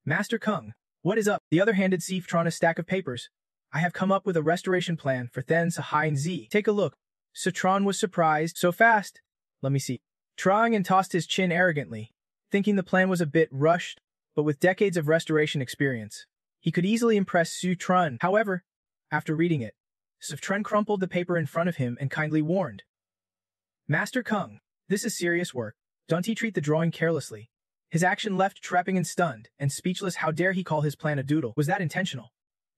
"Master Kung, what is up?" The other handed Su Tren a stack of papers. "I have come up with a restoration plan for Then Sahai and Z. Take a look." Su Tren was surprised. "So fast? Let me see." Truong tossed his chin arrogantly, thinking the plan was a bit rushed, but with decades of restoration experience, he could easily impress Su Tren. However, after reading it, Su Tren crumpled the paper in front of him and kindly warned, "Master Kung, this is serious work. Don't treat the drawing carelessly." His action left Truong stunned and speechless. How dare he call his plan a doodle? Was that intentional?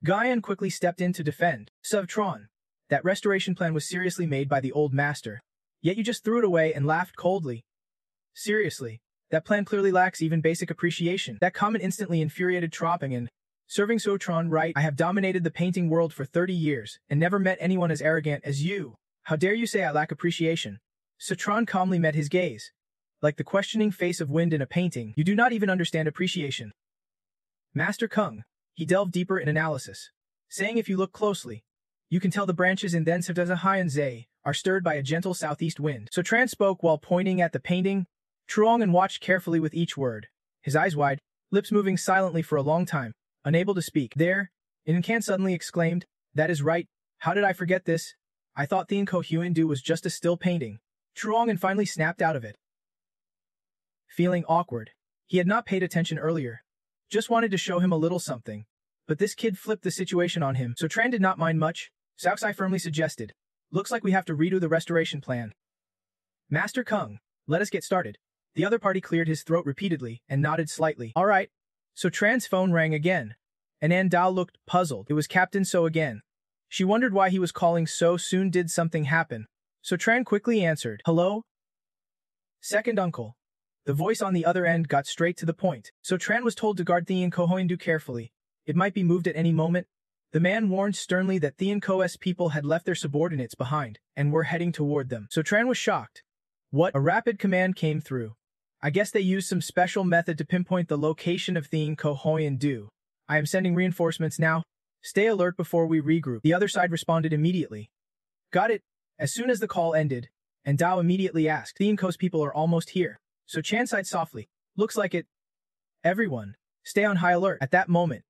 Guyan quickly stepped in to defend. "Su Tren, that restoration plan was seriously made by the old master. Yet you just threw it away and laughed coldly. Seriously, that plan clearly lacks even basic appreciation." That comment instantly infuriated Truong. Serving Su Tren right, "I have dominated the painting world for 30 years and never met anyone as arrogant as you. How dare you say I lack appreciation?" Su Tren calmly met his gaze. Like the questioning face of wind in a painting, "You do not even understand appreciation." "Master Kung, he delved deeper in analysis, saying if you look closely, you can tell the branches in Then Hai and Zay are stirred by a gentle southeast wind. So Tran spoke while pointing at the painting. Truong and watched carefully with each word, his eyes wide, lips moving silently for a long time, unable to speak. There, Incan suddenly exclaimed, "That is right. How did I forget this? I thought Thien Ko Huan Du was just a still painting." Truong and finally snapped out of it. Feeling awkward. He had not paid attention earlier. Just wanted to show him a little something. But this kid flipped the situation on him, so Tran did not mind much. Cao Sai firmly suggested, "Looks like we have to redo the restoration plan." "Master Kung, let us get started." The other party cleared his throat repeatedly and nodded slightly. "All right." So Tran's phone rang again, and An Dao looked puzzled. It was Captain So again. She wondered why he was calling so soon. Did something happen? So Tran quickly answered, "Hello? Second uncle." The voice on the other end got straight to the point. So Tran was told to guard Thien Ko Huan Du carefully. It might be moved at any moment. The man warned sternly that Thien Ko's people had left their subordinates behind and were heading toward them. So Tran was shocked. What? A rapid command came through. "I guess they used some special method to pinpoint the location of Thien Ko Huan Du. I am sending reinforcements now. Stay alert before we regroup." The other side responded immediately. "Got it." As soon as the call ended, and Dao immediately asked, "Thien Ko's people are almost here." So Chan sighed softly. "Looks like it." "Everyone, stay on high alert." At that moment,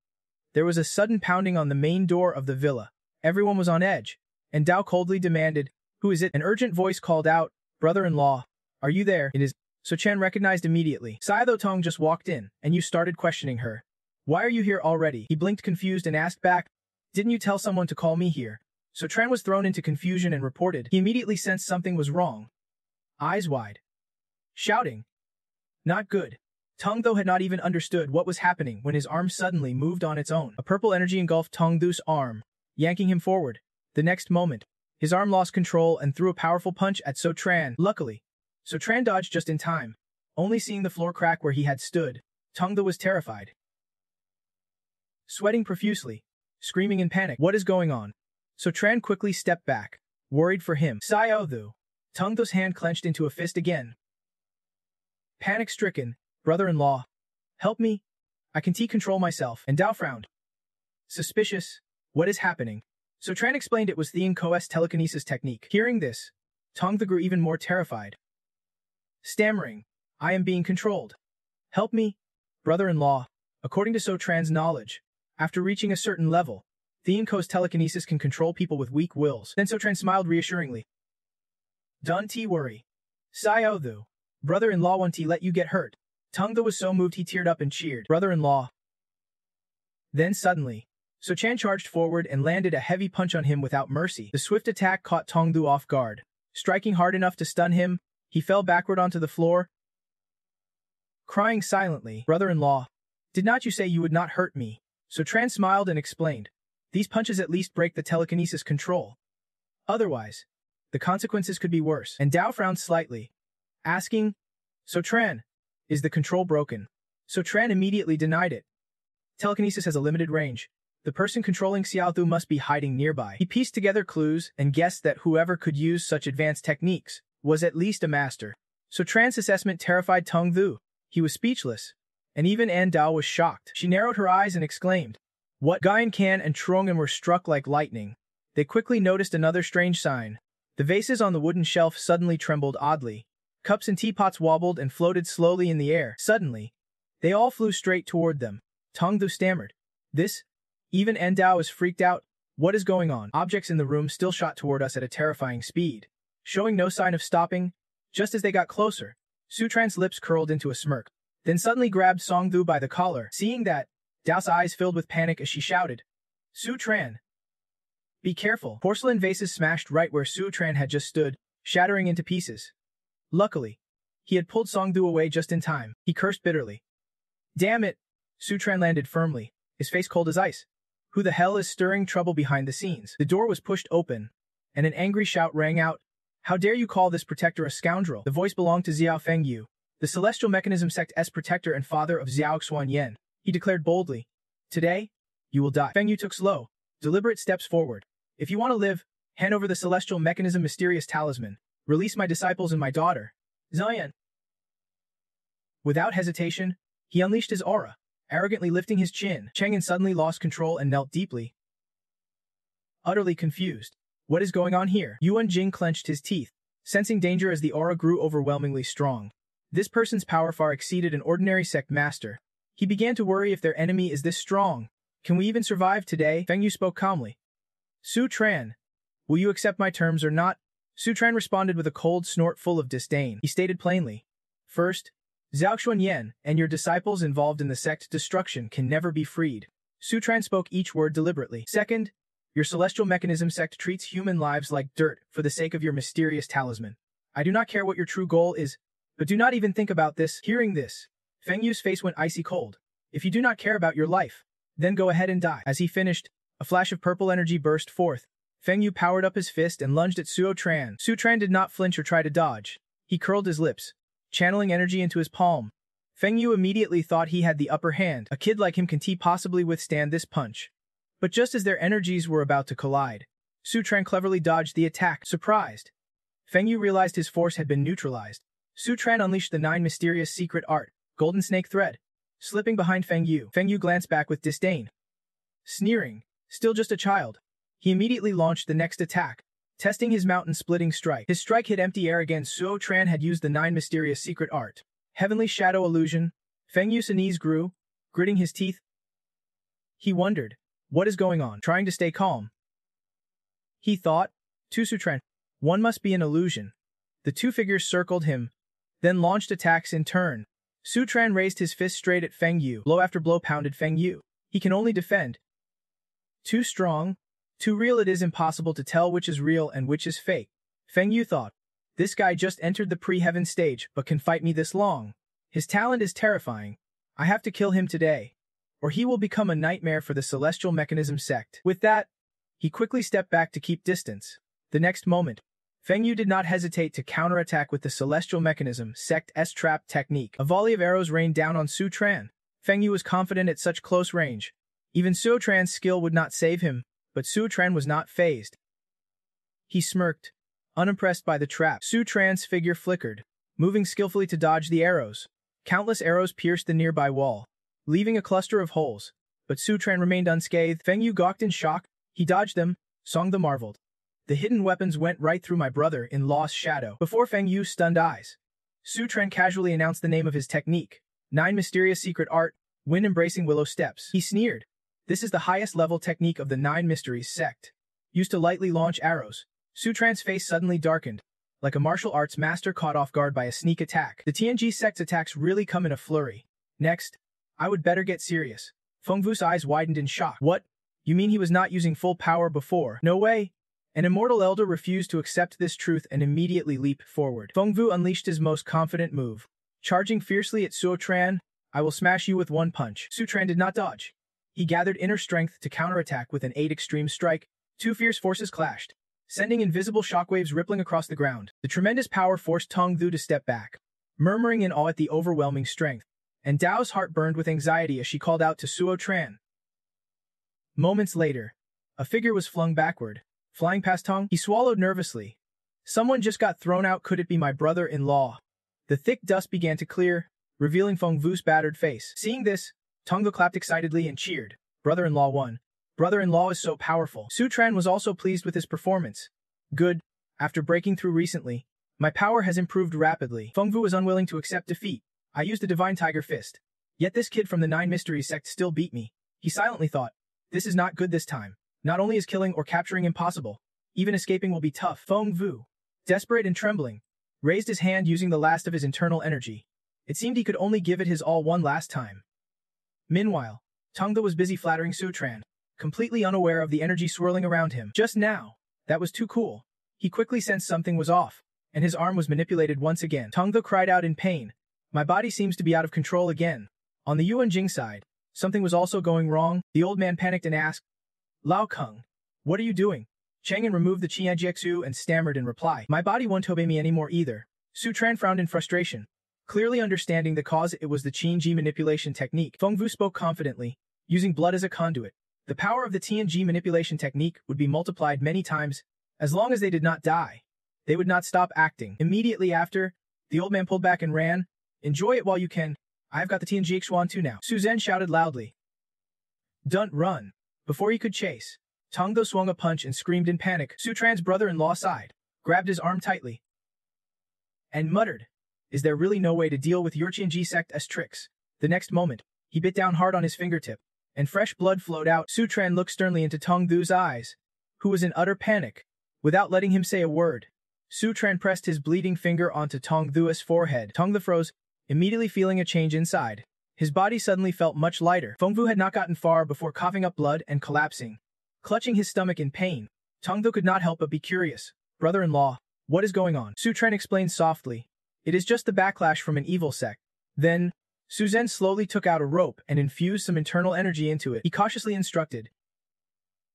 there was a sudden pounding on the main door of the villa. Everyone was on edge, and Dao coldly demanded, "Who is it?" An urgent voice called out, "Brother-in-law, are you there?" "It is." So Chan recognized immediately. "Saitho Tong just walked in, and you started questioning her. Why are you here already?" He blinked confused and asked back, "Didn't you tell someone to call me here?" So Tran was thrown into confusion and reported. He immediately sensed something was wrong. Eyes wide. Shouting. Not good. Tong Tho had not even understood what was happening when his arm suddenly moved on its own. A purple energy engulfed Tong Thu's arm, yanking him forward. The next moment, his arm lost control and threw a powerful punch at So Tran. Luckily, So Tran dodged just in time. Only seeing the floor crack where he had stood, Tong Tho was terrified. Sweating profusely, screaming in panic. What is going on? So Tran quickly stepped back, worried for him. Xiao Thu. Tong Thu's hand clenched into a fist again. Panic-stricken, "Brother-in-law, help me. I can control myself." And Dao frowned. Suspicious. What is happening? So Tran explained it was Thien Ko's telekinesis technique. Hearing this, Tong Thu grew even more terrified. Stammering, "I am being controlled. Help me, brother-in-law." According to So Tran's knowledge, after reaching a certain level, Thien Ko's telekinesis can control people with weak wills. Then So Tran smiled reassuringly. "Don't worry. Xiao Thu, brother-in-law won't let you get hurt." Tong Thu was so moved he teared up and cheered, "Brother-in-law." Then suddenly, So Chan charged forward and landed a heavy punch on him without mercy. The swift attack caught Tong Thu off guard. Striking hard enough to stun him, he fell backward onto the floor, crying silently, "Brother-in-law, did not you say you would not hurt me?" So Tran smiled and explained, "These punches at least break the telekinesis control. Otherwise, the consequences could be worse." And Dao frowned slightly, asking, "So Tran, is the control broken?" So Tran immediately denied it. Telekinesis has a limited range. The person controlling Xiao Thu must be hiding nearby. He pieced together clues and guessed that whoever could use such advanced techniques was at least a master. So Tran's assessment terrified Tong Thu. He was speechless, and even An Dao was shocked. She narrowed her eyes and exclaimed, "What?" Guyan Kan and Truongan were struck like lightning. They quickly noticed another strange sign. The vases on the wooden shelf suddenly trembled oddly. Cups and teapots wobbled and floated slowly in the air. Suddenly, they all flew straight toward them. Tong Thu stammered, "This?" Even An Dao was freaked out. "What is going on?" Objects in the room still shot toward us at a terrifying speed, showing no sign of stopping. Just as they got closer, Su Tran's lips curled into a smirk, then suddenly grabbed Song Thu by the collar. Seeing that, Dao's eyes filled with panic as she shouted, "Su Tran! Be careful!" Porcelain vases smashed right where Su Tran had just stood, shattering into pieces. Luckily, he had pulled Song Thu away just in time. He cursed bitterly. "Damn it!" Su Tran landed firmly, his face cold as ice. "Who the hell is stirring trouble behind the scenes?" The door was pushed open, and an angry shout rang out. "How dare you call this protector a scoundrel?" The voice belonged to Xiao Fengyu, the Celestial Mechanism Sect's protector and father of Xiao Xuan Yen. He declared boldly, "Today, you will die." Fengyu took slow, deliberate steps forward. "If you want to live, hand over the Celestial Mechanism Mysterious Talisman. Release my disciples and my daughter, Zion." Without hesitation, he unleashed his aura. arrogantly lifting his chin. Chang'an suddenly lost control and knelt deeply, utterly confused. What is going on here? Yuan Jing clenched his teeth, sensing danger as the aura grew overwhelmingly strong. This person's power far exceeded an ordinary sect master. He began to worry if their enemy is this strong. Can we even survive today? Feng Yu spoke calmly. Su Tran, will you accept my terms or not? Su Tran responded with a cold snort full of disdain. He stated plainly, first, Zhao Xuanyan and your disciples involved in the sect destruction can never be freed. Su Tran spoke each word deliberately. Second, your celestial mechanism sect treats human lives like dirt for the sake of your mysterious talisman. I do not care what your true goal is, but do not even think about this. Hearing this, Feng Yu's face went icy cold. If you do not care about your life, then go ahead and die. As he finished, a flash of purple energy burst forth. Feng Yu powered up his fist and lunged at Su Tran. Su Tran did not flinch or try to dodge. He curled his lips, channeling energy into his palm. Feng Yu immediately thought he had the upper hand. A kid like him can possibly withstand this punch. But just as their energies were about to collide, Su Tran cleverly dodged the attack. Surprised, Feng Yu realized his force had been neutralized. Su Tran unleashed the 9 mysterious secret art, Golden Snake Thread, slipping behind Feng Yu. Feng Yu glanced back with disdain. Sneering, still just a child. He immediately launched the next attack, testing his mountain-splitting strike. His strike hit empty air again. Su Tran had used the 9 mysterious secret art, Heavenly Shadow Illusion. Feng Yu's knees grew, gritting his teeth. He wondered, what is going on? Trying to stay calm, he thought, to Su Tran, one must be an illusion. The two figures circled him, then launched attacks in turn. Su Tran raised his fist straight at Feng Yu. Blow after blow pounded Feng Yu. He can only defend. Too strong, too real, it is impossible to tell which is real and which is fake. Feng Yu thought, this guy just entered the pre-heaven stage but can fight me this long. His talent is terrifying. I have to kill him today, or he will become a nightmare for the Celestial Mechanism sect. With that, he quickly stepped back to keep distance. The next moment, Feng Yu did not hesitate to counterattack with the Celestial Mechanism sect S-trap technique. A volley of arrows rained down on Su Tran. Feng Yu was confident at such close range. Even Su Tran's skill would not save him, but Su Tran was not fazed. He smirked, unimpressed by the trap. Su Tran's figure flickered, moving skillfully to dodge the arrows. Countless arrows pierced the nearby wall, leaving a cluster of holes, but Su Tran remained unscathed. Feng Yu gawked in shock. He dodged them. Song the marveled. The hidden weapons went right through my brother-in-law's shadow. Before Feng Yu's stunned eyes, Su Tran casually announced the name of his technique, 9 mysterious secret art, wind-embracing willow steps. He sneered. This is the highest level technique of the 9 mysteries sect. Used to lightly launch arrows. Su Tran's face suddenly darkened, like a martial arts master caught off guard by a sneak attack. The TNG sect's attacks really come in a flurry. Next, I would better get serious. Feng Vu's eyes widened in shock. What? You mean he was not using full power before? No way. An immortal elder refused to accept this truth and immediately leaped forward. Feng Vu unleashed his most confident move. Charging fiercely at Su Tran, I will smash you with one punch. Su Tran did not dodge. He gathered inner strength to counterattack with an 8 extreme strike. 2 fierce forces clashed, sending invisible shockwaves rippling across the ground. The tremendous power forced Tong Vu to step back, murmuring in awe at the overwhelming strength, and Dao's heart burned with anxiety as she called out to Su Tran. Moments later, a figure was flung backward, flying past Tong. He swallowed nervously. Someone just got thrown out. Could it be my brother-in-law? The thick dust began to clear, revealing Feng Vu's battered face. Seeing this, Tong Vu clapped excitedly and cheered. Brother-in-law won. Brother-in-law is so powerful. Su Tran was also pleased with his performance. Good. After breaking through recently, my power has improved rapidly. Feng Vu was unwilling to accept defeat. I used the Divine Tiger Fist. Yet this kid from the 9 Mysteries sect still beat me. He silently thought, this is not good this time. Not only is killing or capturing impossible, even escaping will be tough. Feng Vu, desperate and trembling, raised his hand using the last of his internal energy. It seemed he could only give it his all one last time. Meanwhile, Tong Vu was busy flattering Su Tran, completely unaware of the energy swirling around him. Just now, that was too cool. He quickly sensed something was off, and his arm was manipulated once again. Tong Vu cried out in pain. My body seems to be out of control again. On the Yuan Jing side, something was also going wrong. The old man panicked and asked, Lao Keng, what are you doing? Chang'an removed the Qianjiexu and stammered in reply. My body won't obey me anymore either. Su Tran frowned in frustration. Clearly understanding the cause, it was the Qianji manipulation technique. Feng Vu spoke confidently, using blood as a conduit. The power of the Tianji manipulation technique would be multiplied many times. As long as they did not die, they would not stop acting. Immediately after, the old man pulled back and ran. Enjoy it while you can. I've got the TNG Xuan 2 now, Su Zhen shouted loudly. Don't run. Before he could chase, Tong Do swung a punch and screamed in panic. Su Tran's brother-in-law sighed, grabbed his arm tightly, and muttered, is there really no way to deal with your TNG sect's tricks? The next moment, he bit down hard on his fingertip, and fresh blood flowed out. Su Tran looked sternly into Tong Du's eyes, who was in utter panic. Without letting him say a word, Su Tran pressed his bleeding finger onto Tong Du's forehead. Tong Du froze, immediately feeling a change inside. His body suddenly felt much lighter. Feng Vu had not gotten far before coughing up blood and collapsing. Clutching his stomach in pain, Tong Du could not help but be curious. Brother-in-law, what is going on? Su Tran explained softly. It is just the backlash from an evil sect. Then, Su Zhen slowly took out a rope and infused some internal energy into it. He cautiously instructed,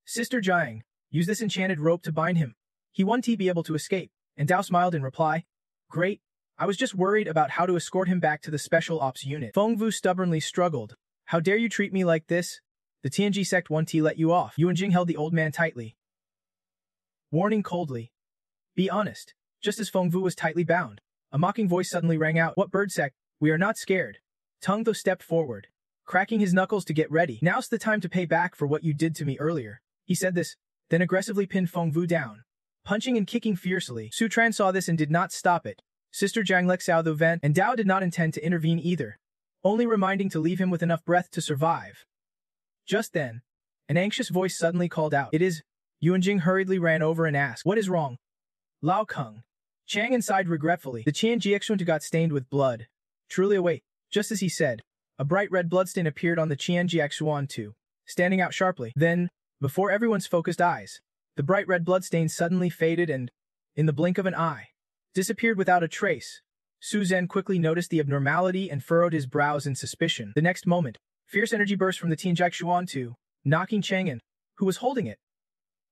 Sister Jiang, use this enchanted rope to bind him. He won't be able to escape. And Dao smiled in reply. Great. I was just worried about how to escort him back to the Special Ops unit. Feng Vu stubbornly struggled. How dare you treat me like this? The TNG sect won't let you off. Yuan Jing held the old man tightly, warning coldly. Be honest. Just as Feng Vu was tightly bound, a mocking voice suddenly rang out. What bird sect? We are not scared. Tong Do stepped forward, cracking his knuckles to get ready. Now's the time to pay back for what you did to me earlier. He said this, then aggressively pinned Feng Vu down, punching and kicking fiercely. Su Tran saw this and did not stop it. Sister Jiang let out the vent, and Dao did not intend to intervene either, only reminding to leave him with enough breath to survive. Just then, an anxious voice suddenly called out. It is. Yuan Jing hurriedly ran over and asked, what is wrong? Lao Keng. Chang sighed regretfully. The Qian Jiexuan got stained with blood. Truly await. Just as he said, a bright red bloodstain appeared on the Qian Jiexuan 2, standing out sharply. Then, before everyone's focused eyes, the bright red bloodstain suddenly faded and, in the blink of an eye, disappeared without a trace. Su Zhen quickly noticed the abnormality and furrowed his brows in suspicion. The next moment, fierce energy burst from the Qian Jiexuan 2, knocking Chang'an, who was holding it,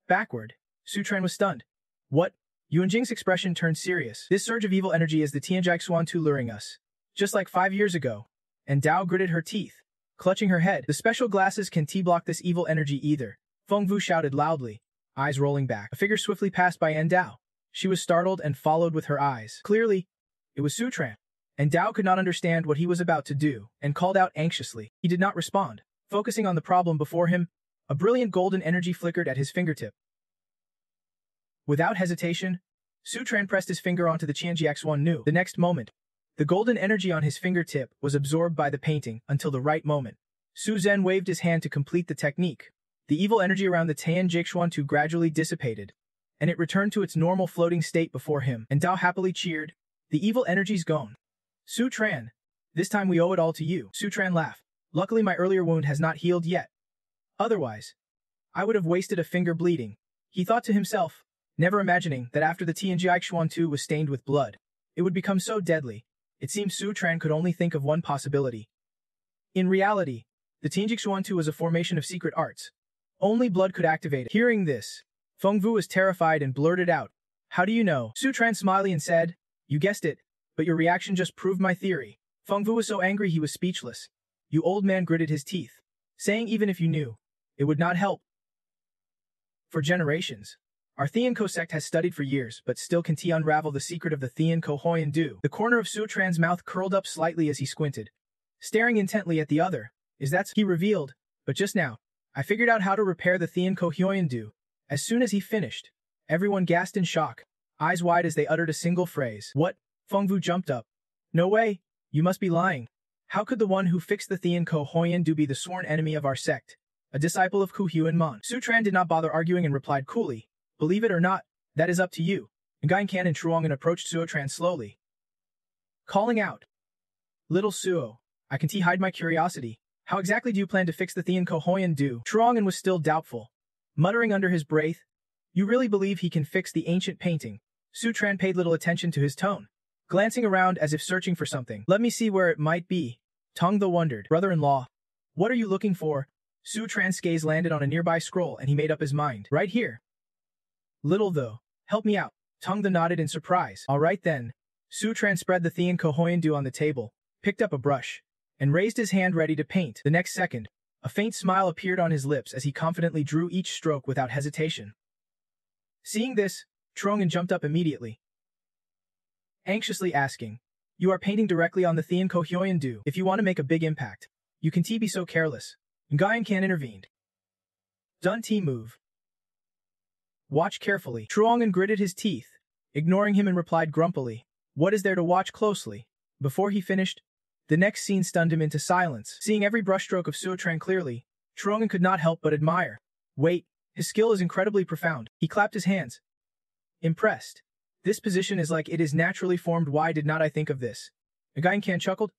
backward. Su Tran was stunned. What? Yuan Jing's expression turned serious. This surge of evil energy is the Qian Jiexuan 2 luring us. Just like 5 years ago. And Dao gritted her teeth, clutching her head. The special glasses can block this evil energy either. Feng Vu shouted loudly, eyes rolling back. A figure swiftly passed by Dao. She was startled and followed with her eyes. Clearly, it was Su Tran. And Dao could not understand what he was about to do, and called out anxiously. He did not respond. Focusing on the problem before him, a brilliant golden energy flickered at his fingertip. Without hesitation, Su Tran pressed his finger onto the Qian Jiexuan Nu. The next moment, the golden energy on his fingertip was absorbed by the painting until the right moment. Su Zhen waved his hand to complete the technique. The evil energy around the Qian Jiexuan 2 gradually dissipated, and it returned to its normal floating state before him. And Dao happily cheered. The evil energy's gone. Su Tran, this time we owe it all to you. Su Tran laughed. Luckily my earlier wound has not healed yet. Otherwise, I would have wasted a finger bleeding. He thought to himself, never imagining that after the TNG Jiexuan 2 was stained with blood, it would become so deadly. It seemed Su Tran could only think of one possibility. In reality, the TNG Jiexuan 2 was a formation of secret arts. Only blood could activate it. Hearing this, Feng Vu was terrified and blurted out, how do you know? Su Tran smiled and said, you guessed it, but your reaction just proved my theory. Feng Vu was so angry he was speechless. You old man gritted his teeth, saying even if you knew, it would not help. For generations, our Theanco sect has studied for years, but still can unravel the secret of the Theanco Hoyan Do. The corner of Su Tran's mouth curled up slightly as he squinted, staring intently at the other. Is that he revealed, but just now, I figured out how to repair the Theanco Hoyan Do. As soon as he finished, everyone gasped in shock, eyes wide as they uttered a single phrase. What? Feng Vu jumped up. No way, you must be lying. How could the one who fixed the Theanco Hoyan Do be the sworn enemy of our sect, a disciple of Ku Huan Mon? Su Tran did not bother arguing and replied coolly, believe it or not, that is up to you. Nguyen Kan and Truongan approached Suo Tran slowly, calling out, Little Suo, I can hide my curiosity. How exactly do you plan to fix the Theanco Hoyan Do? Truongan was still doubtful, muttering under his breath, you really believe he can fix the ancient painting? Su Tran paid little attention to his tone, glancing around as if searching for something. Let me see where it might be. Tong Do wondered. Brother-in-law, what are you looking for? Su Tran's gaze landed on a nearby scroll and he made up his mind. Right here. Little though, help me out. Tong Do nodded in surprise. All right then. Su Tran spread the Theanco Hoyan Do on the table, picked up a brush, and raised his hand ready to paint. The next second, a faint smile appeared on his lips as he confidently drew each stroke without hesitation. Seeing this, Truongan jumped up immediately, anxiously asking, You are painting directly on the Thean Kohyoyan do. If you want to make a big impact, you can be so careless. Nguyen intervened. Done move. Watch carefully. Truongan gritted his teeth, ignoring him and replied grumpily, what is there to watch closely? Before he finished, the next scene stunned him into silence. Seeing every brushstroke of Suotran clearly, Truongan could not help but admire. Wait, his skill is incredibly profound. He clapped his hands. Impressed. This position is like it is naturally formed. Why did not I think of this? Nguyen chuckled,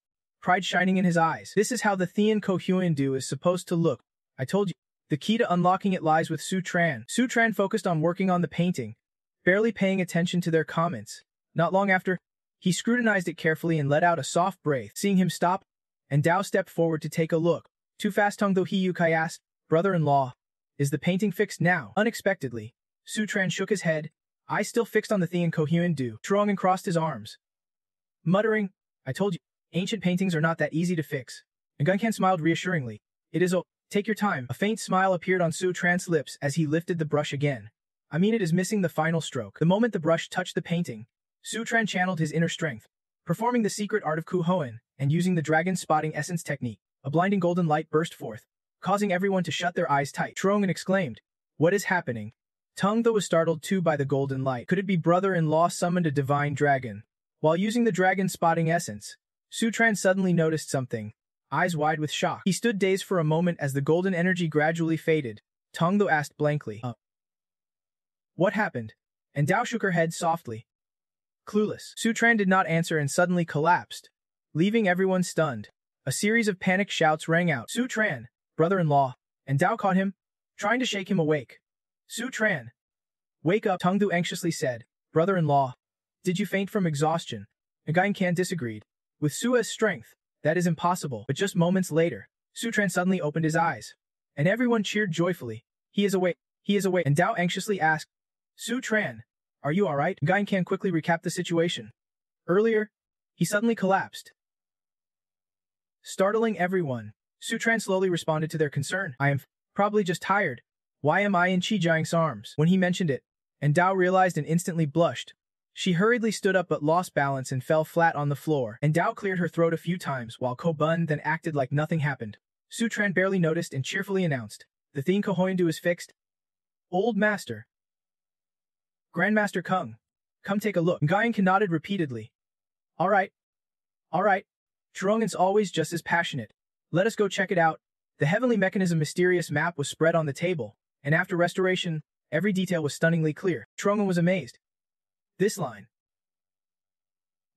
pride shining in his eyes. This is how the Thean Kohyoyan do is supposed to look. I told you. The key to unlocking it lies with Suotran. Suotran focused on working on the painting, barely paying attention to their comments. Not long after, he scrutinized it carefully and let out a soft breath. Seeing him stop, and Dao stepped forward to take a look. Too fast, Tong Do Hiu Kai asked, brother-in-law, is the painting fixed now? Unexpectedly, Suotran shook his head, eyes still fixed on the Thean Kohyoyan do. Truongan crossed his arms, muttering, I told you, ancient paintings are not that easy to fix. Nguyen smiled reassuringly. It is take your time. A faint smile appeared on Suotran's lips as he lifted the brush again. I mean, it is missing the final stroke. The moment the brush touched the painting, Suotran channeled his inner strength, performing the secret art of Kuhoan, and using the dragon spotting essence technique. A blinding golden light burst forth, causing everyone to shut their eyes tight. Truongan exclaimed, what is happening? Tung Tho was startled too by the golden light. Could it be brother-in-law summoned a divine dragon? While using the dragon spotting essence, Suotran suddenly noticed something. Eyes wide with shock. He stood dazed for a moment as the golden energy gradually faded. Tung Tho asked blankly, what happened? And Dao shook her head softly. Clueless. Suotran did not answer and suddenly collapsed, leaving everyone stunned. A series of panicked shouts rang out. Suotran, brother-in-law, and Dao caught him, trying to shake him awake. Suotran, wake up, Tung Tho anxiously said. Brother-in-law, did you faint from exhaustion? Nguyen disagreed. With Sua's strength, that is impossible. But just moments later, Suotran suddenly opened his eyes, and everyone cheered joyfully. He is awake. He is awake. And Dao anxiously asked, Suotran, are you alright? Nguyen quickly recapped the situation. Earlier, he suddenly collapsed, startling everyone. Suotran slowly responded to their concern. I am probably just tired. Why am I in Chijiang's arms? When he mentioned it, and Dao realized and instantly blushed. She hurriedly stood up but lost balance and fell flat on the floor, and Dao cleared her throat a few times while Ko Bun then acted like nothing happened. Suotran barely noticed and cheerfully announced, the Thean Kohyoyan is fixed. Old Master. Grandmaster Kung. Come take a look. Nguyen nodded repeatedly. Alright. Alright. Truongan's always just as passionate. Let us go check it out. The Heavenly Mechanism mysterious map was spread on the table, and after restoration, every detail was stunningly clear. Truongan was amazed. This line.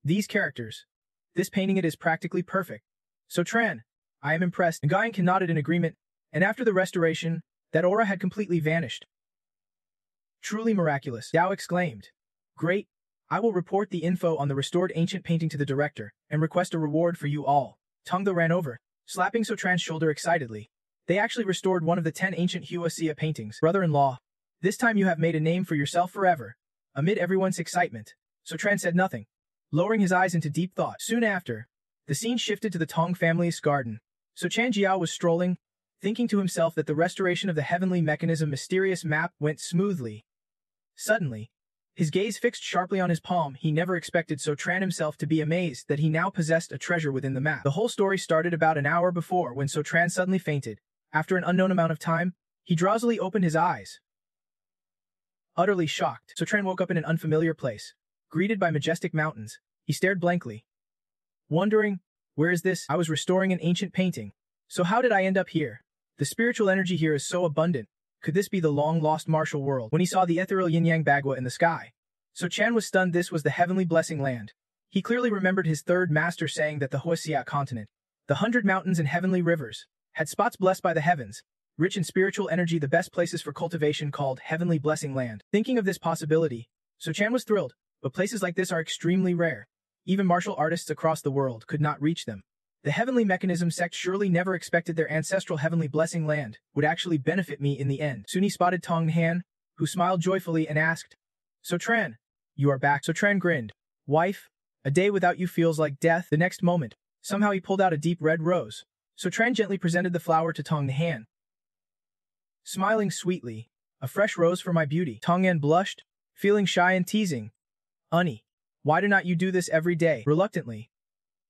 These characters. This painting, it is practically perfect. Suotran, I am impressed. Nguyen nodded in agreement, and after the restoration, that aura had completely vanished. Truly miraculous, Dao exclaimed. Great. I will report the info on the restored ancient painting to the director, and request a reward for you all. Tung Tho ran over, slapping Suotran's shoulder excitedly. They actually restored one of the 10 ancient Huaxia paintings. Brother-in-law, this time you have made a name for yourself forever. Amid everyone's excitement, Suotran said nothing, lowering his eyes into deep thought. Soon after, the scene shifted to the Tong family's garden. Suotran Jiao was strolling, thinking to himself that the restoration of the Heavenly Mechanism mysterious map went smoothly. Suddenly, his gaze fixed sharply on his palm. He never expected Suotran himself to be amazed that he now possessed a treasure within the map. The whole story started about an hour before when Suotran suddenly fainted. After an unknown amount of time, he drowsily opened his eyes. Utterly shocked, Suotran woke up in an unfamiliar place. Greeted by majestic mountains, he stared blankly, wondering, where is this? I was restoring an ancient painting. So how did I end up here? The spiritual energy here is so abundant. Could this be the long-lost martial world? When he saw the ethereal yin-yang bagua in the sky, Suotran was stunned. This was the heavenly blessing land. He clearly remembered his third master saying that the Huaxia continent, the 100 mountains and heavenly rivers, had spots blessed by the heavens, rich in spiritual energy, the best places for cultivation called Heavenly Blessing Land. Thinking of this possibility, Suotran was thrilled, but places like this are extremely rare. Even martial artists across the world could not reach them. The Heavenly Mechanism sect surely never expected their ancestral Heavenly Blessing Land would actually benefit me in the end. Soon he spotted Tong Han, who smiled joyfully and asked, Suotran, you are back. Suotran grinned. Wife, a day without you feels like death. The next moment, somehow he pulled out a deep red rose. Suotran gently presented the flower to Tong Han. Smiling sweetly, a fresh rose for my beauty. Tong Han blushed, feeling shy and teasing. Unny, Why do not you do this every day? Reluctantly.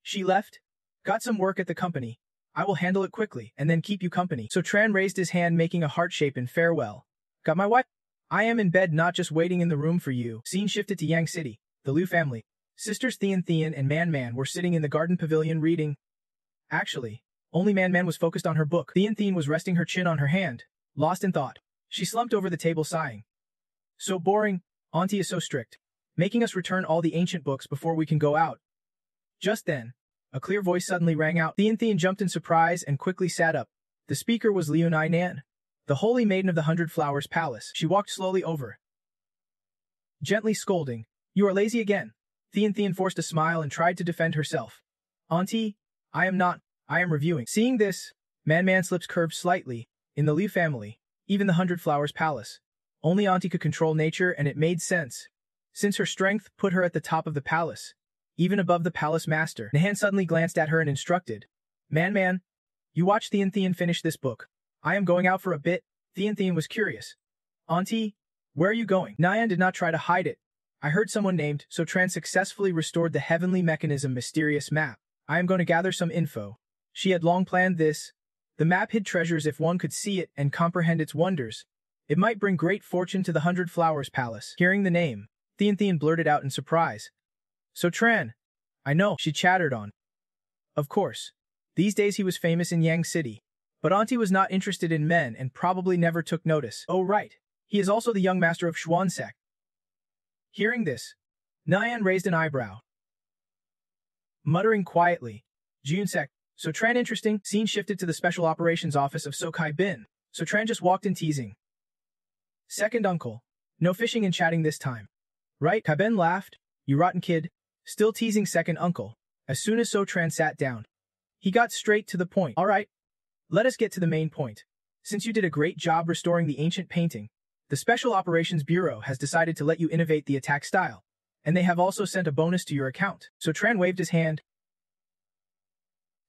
She left. Got some work at the company. I will handle it quickly, and then keep you company. So Tran raised his hand making a heart shape in farewell. Got my wife? I am in bed not just waiting in the room for you. Scene shifted to Yang City. The Liu family. Sisters Thean and Man were sitting in the garden pavilion reading. Actually, only Man was focused on her book. Thean was resting her chin on her hand, lost in thought. She slumped over the table sighing. So boring, Auntie is so strict, making us return all the ancient books before we can go out. Just then, a clear voice suddenly rang out. Thean jumped in surprise and quickly sat up. The speaker was Liu Nan, the holy maiden of the 100 Flowers Palace. She walked slowly over, gently scolding. You are lazy again. Thean forced a smile and tried to defend herself. Auntie, I am not. I am reviewing. Seeing this, Man's lips curved slightly. In the Liu family, even the 100 Flowers Palace, only Auntie could control nature, and it made sense, since her strength put her at the top of the palace, even above the palace master. Nahan suddenly glanced at her and instructed. Man, you watch Thean finish this book. I am going out for a bit. Thean was curious. Auntie, where are you going? Nayan did not try to hide it. I heard someone named, so Tran successfully restored the heavenly mechanism mysterious map. I am going to gather some info. She had long planned this. The map hid treasures if one could see it and comprehend its wonders. It might bring great fortune to the 100 Flowers Palace. Hearing the name, Thean blurted out in surprise. So Tran, I know, she chattered on. Of course. These days he was famous in Yang City. But Auntie was not interested in men and probably never took notice. Oh right, he is also the young master of Xuansek. Hearing this, Nayan raised an eyebrow. Muttering quietly, Junsek, so Tran interesting. Scene shifted to the Special Operations Office of So Kai Bin. So Tran just walked in teasing. Second uncle. No fishing and chatting this time. Right? Kai Ben laughed. You rotten kid. Still teasing second uncle. As soon as So Tran sat down, he got straight to the point. Alright. Let us get to the main point. Since you did a great job restoring the ancient painting, the Special Operations Bureau has decided to let you innovate the attack style, and they have also sent a bonus to your account. So Tran waved his hand,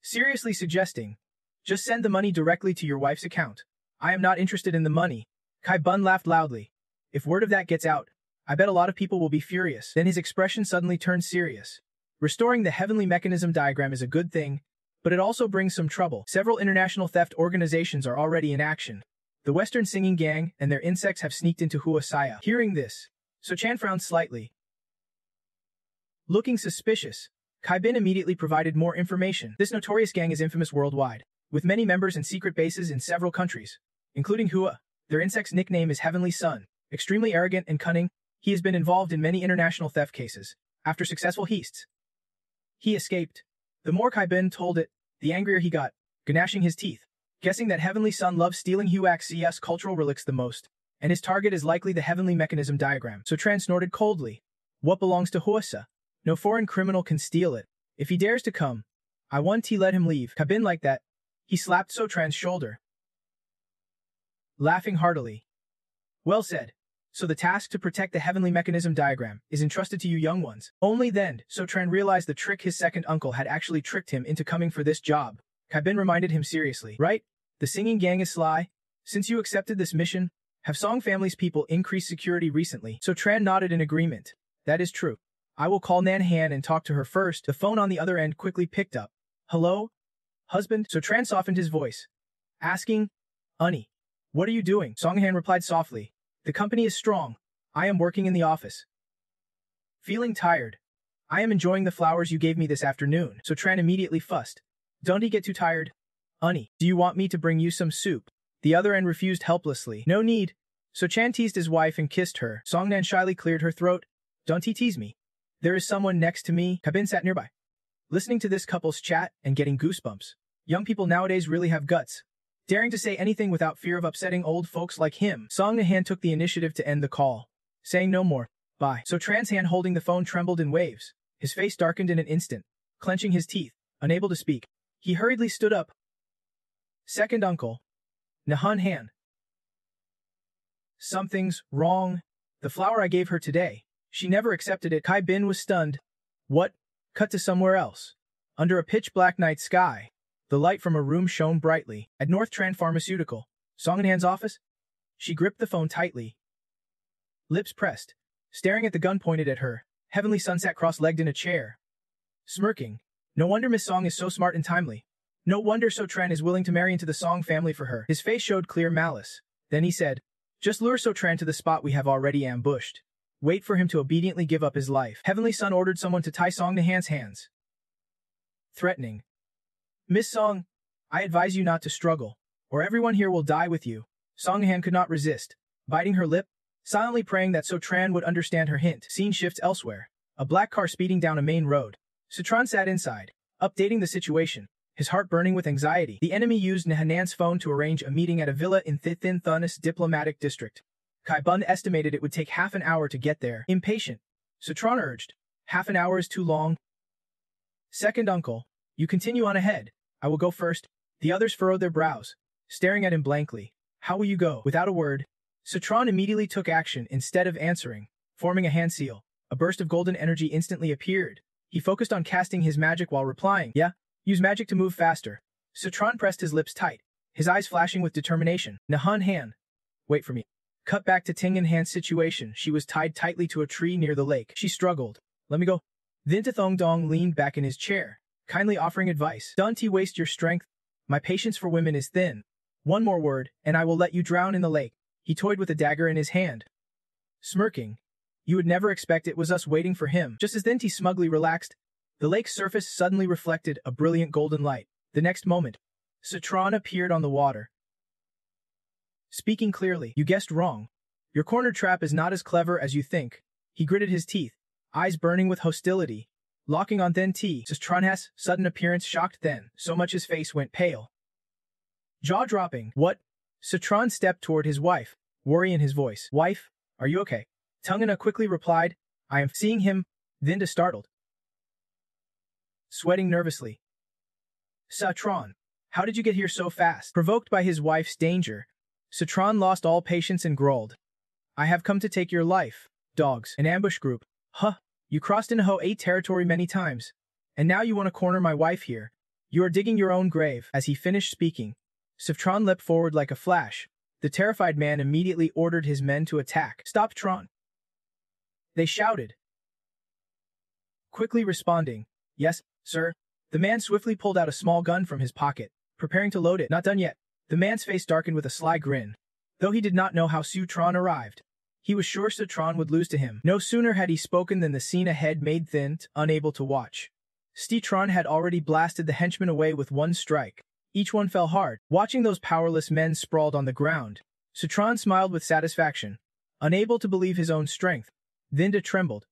seriously suggesting, just send the money directly to your wife's account. I am not interested in the money. Kai Bun laughed loudly. If word of that gets out, I bet a lot of people will be furious. Then his expression suddenly turned serious. Restoring the heavenly mechanism diagram is a good thing, but it also brings some trouble. Several international theft organizations are already in action. The Western Singing Gang and their insects have sneaked into Huasaya. Hearing this, So Chan frowned slightly. Looking suspicious, Kai Bin immediately provided more information. This notorious gang is infamous worldwide, with many members and secret bases in several countries, including Hua. Their insect's nickname is Heavenly Sun. Extremely arrogant and cunning, he has been involved in many international theft cases. After successful heists, he escaped. The more Kai Bin told it, the angrier he got, gnashing his teeth. Guessing that Heavenly Sun loves stealing Huaxia's cultural relics the most, and his target is likely the heavenly mechanism diagram. So Tran snorted coldly. What belongs to Huasa? No foreign criminal can steal it. If he dares to come, I want to let him leave. Kai Bin like that. He slapped So Tran's shoulder, laughing heartily. Well said. So the task to protect the heavenly mechanism diagram is entrusted to you young ones. Only then, So Tran realized the trick his second uncle had actually tricked him into coming for this job. Kai Bin reminded him seriously. Right? The singing gang is sly. Since you accepted this mission, have Song family's people increased security recently? So Tran nodded in agreement. That is true. I will call Nan Han and talk to her first. The phone on the other end quickly picked up. Hello? Husband? So Tran softened his voice, asking, Unnie, what are you doing? Song Han replied softly. The company is strong. I am working in the office. Feeling tired. I am enjoying the flowers you gave me this afternoon. So Tran immediately fussed. Don't he get too tired? Unnie, do you want me to bring you some soup? The other end refused helplessly. No need. So Chan teased his wife and kissed her. Song Nan shyly cleared her throat. Don't he tease me. There is someone next to me. Kai Bin sat nearby, listening to this couple's chat and getting goosebumps. Young people nowadays really have guts, daring to say anything without fear of upsetting old folks like him. Song Nahan took the initiative to end the call, saying no more. Bye. So Tran's hand holding the phone trembled in waves. His face darkened in an instant, clenching his teeth, unable to speak. He hurriedly stood up. Second uncle. Nahan Han. Something's wrong. The flower I gave her today. She never accepted it. Kai Bin was stunned. What? Cut to somewhere else. Under a pitch-black night sky, the light from a room shone brightly. At North Tran Pharmaceutical, Song Han's office, she gripped the phone tightly, lips pressed, staring at the gun pointed at her. Heavenly Sun sat cross-legged in a chair, smirking. No wonder Miss Song is so smart and timely. No wonder So Tran is willing to marry into the Song family for her. His face showed clear malice. Then he said, just lure So Tran to the spot we have already ambushed. Wait for him to obediently give up his life. Heavenly Sun ordered someone to tie Song Nahan's hands. Threatening. Miss Song, I advise you not to struggle, or everyone here will die with you. Song Nahan could not resist, biting her lip, silently praying that So Tran would understand her hint. Scene shifts elsewhere. A black car speeding down a main road. So Tran sat inside, updating the situation, his heart burning with anxiety. The enemy used Nahanan's phone to arrange a meeting at a villa in Thin Thunis diplomatic district. Kai Bun estimated it would take half an hour to get there. Impatient, So Tran urged, half an hour is too long. Second uncle, you continue on ahead. I will go first. The others furrowed their brows, staring at him blankly. How will you go? Without a word, So Tran immediately took action instead of answering, forming a hand seal. A burst of golden energy instantly appeared. He focused on casting his magic while replying, yeah, use magic to move faster. So Tran pressed his lips tight, his eyes flashing with determination. Nahan Han. Wait for me. Cut back to Ting Han's situation. She was tied tightly to a tree near the lake. She struggled. Let me go. Then Thong Dong leaned back in his chair, kindly offering advice. Don't waste your strength. My patience for women is thin. One more word, and I will let you drown in the lake. He toyed with a dagger in his hand. Smirking. You would never expect it was us waiting for him. Just as Thenti smugly relaxed, the lake's surface suddenly reflected a brilliant golden light. The next moment, So Tran appeared on the water. Speaking clearly, you guessed wrong. Your corner trap is not as clever as you think. He gritted his teeth, eyes burning with hostility, locking on Thenti. So Tran's sudden appearance shocked Then, so much his face went pale. Jaw-dropping. What? So Tran stepped toward his wife, worry in his voice. Wife, are you okay? Tungana quickly replied, I am. Seeing him, Thinda startled, sweating nervously. Sa Tran, how did you get here so fast? Provoked by his wife's danger, So Tran lost all patience and growled. I have come to take your life. Dogs, an ambush group. Huh, you crossed into Ho-8 territory many times, and now you want to corner my wife here. You are digging your own grave. As he finished speaking, So Tran leapt forward like a flash. The terrified man immediately ordered his men to attack. Stop Tran! They shouted, quickly responding, yes, sir. The man swiftly pulled out a small gun from his pocket, preparing to load it. Not done yet. The man's face darkened with a sly grin. Though he did not know how Su Tran arrived, he was sure So Tran would lose to him. No sooner had he spoken than the scene ahead made Thint unable to watch. Tran had already blasted the henchmen away with one strike. Each one fell hard. Watching those powerless men sprawled on the ground, So Tran smiled with satisfaction, unable to believe his own strength. Thinda trembled,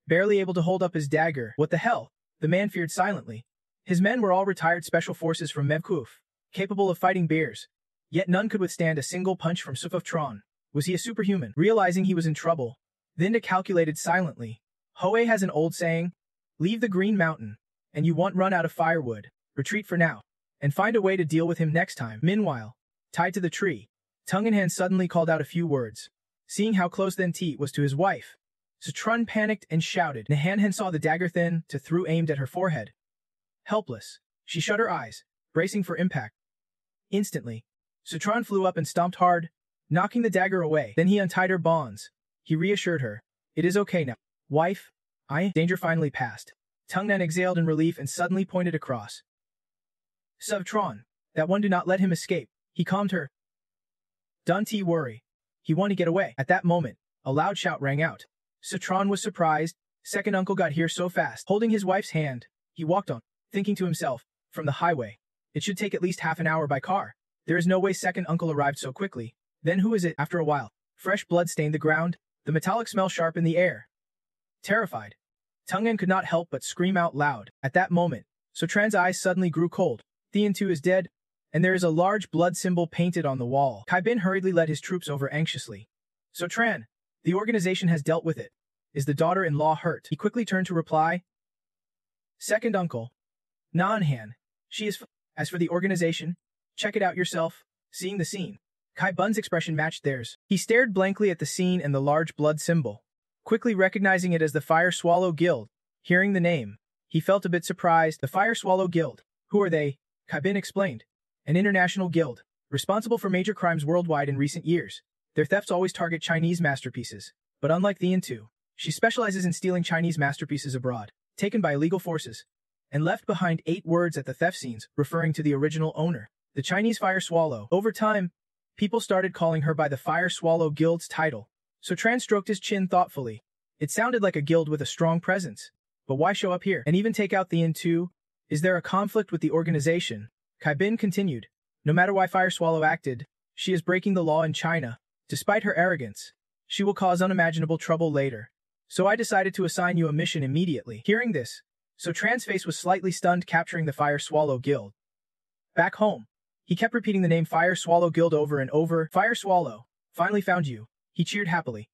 barely able to hold up his dagger. What the hell? The man feared silently. His men were all retired special forces from Mevkuf, capable of fighting bears. Yet none could withstand a single punch from Sufaf Tran. Was he a superhuman? Realizing he was in trouble, Thinda calculated silently. Hoei has an old saying, leave the Green Mountain, and you won't run out of firewood. Retreat for now, and find a way to deal with him next time. Meanwhile, tied to the tree, Tungenhan suddenly called out a few words. Seeing how close Thenti was to his wife, So Tran panicked and shouted. Nahanhan saw the dagger thin to through aimed at her forehead. Helpless, she shut her eyes, bracing for impact. Instantly, So Tran flew up and stomped hard, knocking the dagger away. Then he untied her bonds. He reassured her. It is okay now. Wife, danger finally passed. Tungnan exhaled in relief and suddenly pointed across. Sub Tran, that one do not let him escape. He calmed her. Don't worry. He want to get away. At that moment, a loud shout rang out. So Tran was surprised. Second uncle got here so fast. Holding his wife's hand, he walked on, thinking to himself, from the highway. It should take at least half an hour by car. There is no way second uncle arrived so quickly. Then who is it? After a while, fresh blood stained the ground, the metallic smell sharp in the air. Terrified, Tungen could not help but scream out loud. At that moment, So Tran's eyes suddenly grew cold. Thien too is dead, and there is a large blood symbol painted on the wall. Kai Bin hurriedly led his troops over anxiously. So Tran, the organization has dealt with it. Is the daughter-in-law hurt? He quickly turned to reply. Second uncle. Nanhan. She is As for the organization, check it out yourself. Seeing the scene, Kai Bun's expression matched theirs. He stared blankly at the scene and the large blood symbol, quickly recognizing it as the Fire Swallow Guild. Hearing the name, he felt a bit surprised. The Fire Swallow Guild. Who are they? Kai Bin explained. An international guild, responsible for major crimes worldwide in recent years. Their thefts always target Chinese masterpieces, but unlike the Intu, She specializes in stealing Chinese masterpieces abroad, taken by illegal forces, and left behind 8 words at the theft scenes, referring to the original owner, the Chinese Fire Swallow. Over time, people started calling her by the Fire Swallow Guild's title. So Tran stroked his chin thoughtfully. It sounded like a guild with a strong presence. But why show up here? And even take out Thean too? Is there a conflict with the organization? Kai Bin continued. No matter why Fire Swallow acted, she is breaking the law in China. Despite her arrogance, she will cause unimaginable trouble later. So I decided to assign you a mission immediately. Hearing this, So Tran's face was slightly stunned, capturing the Fire Swallow Guild. Back home, he kept repeating the name Fire Swallow Guild over and over. Fire Swallow, finally found you. He cheered happily.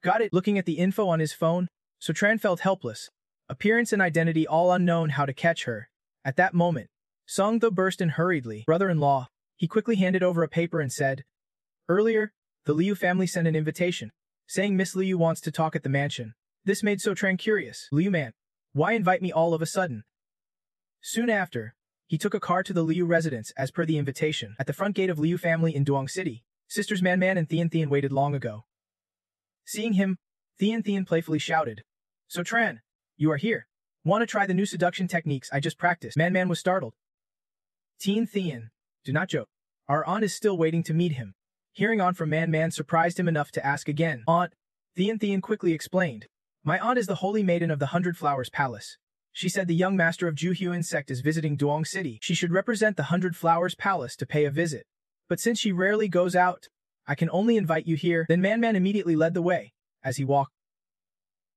Got it. Looking at the info on his phone, So Tran felt helpless. Appearance and identity all unknown, how to catch her. At that moment, Song Tho burst in hurriedly. Brother-in-law. He quickly handed over a paper and said, Earlier, the Liu family sent an invitation, saying Miss Liu wants to talk at the mansion. This made So Tran curious. Liu man, why invite me all of a sudden? Soon after, he took a car to the Liu residence as per the invitation. At the front gate of Liu family in Duong City, sisters Man and Thian waited long ago. Seeing him, Thian playfully shouted, So Tran, you are here. Want to try the new seduction techniques I just practiced? Man was startled. Thian, do not joke. Our aunt is still waiting to meet him. Hearing on from Man surprised him enough to ask again. Aunt, Thian quickly explained. My aunt is the Holy Maiden of the 100 Flowers Palace. She said the young master of Ju Huan sect is visiting Duong City. She should represent the 100 Flowers Palace to pay a visit. But since she rarely goes out, I can only invite you here. Then Man immediately led the way. As he walked,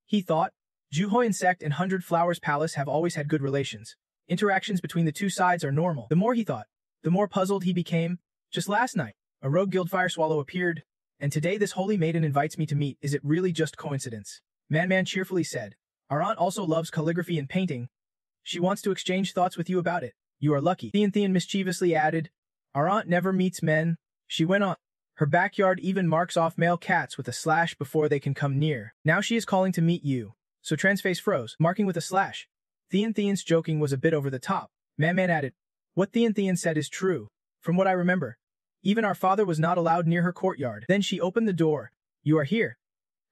he thought, Ju Huan sect and 100 Flowers Palace have always had good relations. Interactions between the two sides are normal. The more he thought, the more puzzled he became. Just last night, a rogue guild Fire Swallow appeared, and today this holy maiden invites me to meet. Is it really just coincidence? Man cheerfully said. Our aunt also loves calligraphy and painting. She wants to exchange thoughts with you about it. You are lucky. Thian mischievously added. Our aunt never meets men. She went on. Her backyard even marks off male cats with a slash before they can come near. Now she is calling to meet you. So Tran's face froze, marking with a slash. Thian's joking was a bit over the top. Man added. What Thian said is true. From what I remember, even our father was not allowed near her courtyard. Then she opened the door. You are here.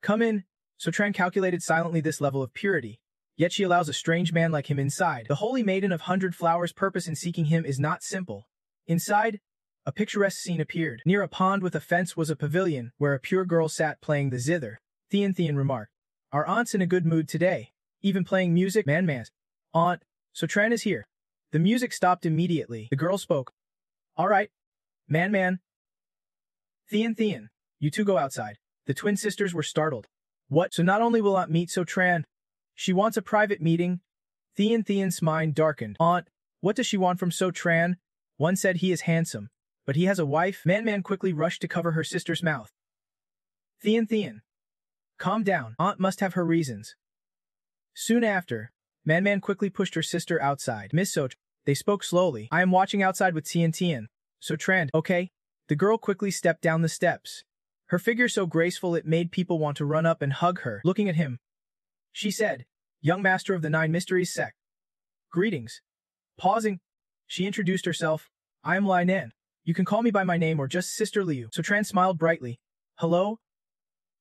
Come in. So Tran calculated silently this level of purity. Yet she allows a strange man like him inside. The Holy Maiden of 100 Flowers' purpose in seeking him is not simple. Inside, a picturesque scene appeared. Near a pond with a fence was a pavilion where a pure girl sat playing the zither. Thian remarked. Our aunt's in a good mood today. Even playing music. Man's aunt. So Tran is here. The music stopped immediately. The girl spoke. All right. Man. Thian, you two go outside. The twin sisters were startled. What? So not only will Aunt meet So Tran, she wants a private meeting? Thian's mind darkened. Aunt, what does she want from So Tran? One said he is handsome, but he has a wife. Man quickly rushed to cover her sister's mouth. Thian. Calm down. Aunt must have her reasons. Soon after, Man quickly pushed her sister outside. Miss So, they spoke slowly. I am watching outside with Thian. So Tran, okay? The girl quickly stepped down the steps. Her figure so graceful it made people want to run up and hug her. Looking at him, she said, Young Master of the 9 Mysteries sect. Greetings. Pausing, she introduced herself. I am Lai Nan. You can call me by my name or just Sister Liu. So Tran smiled brightly. Hello?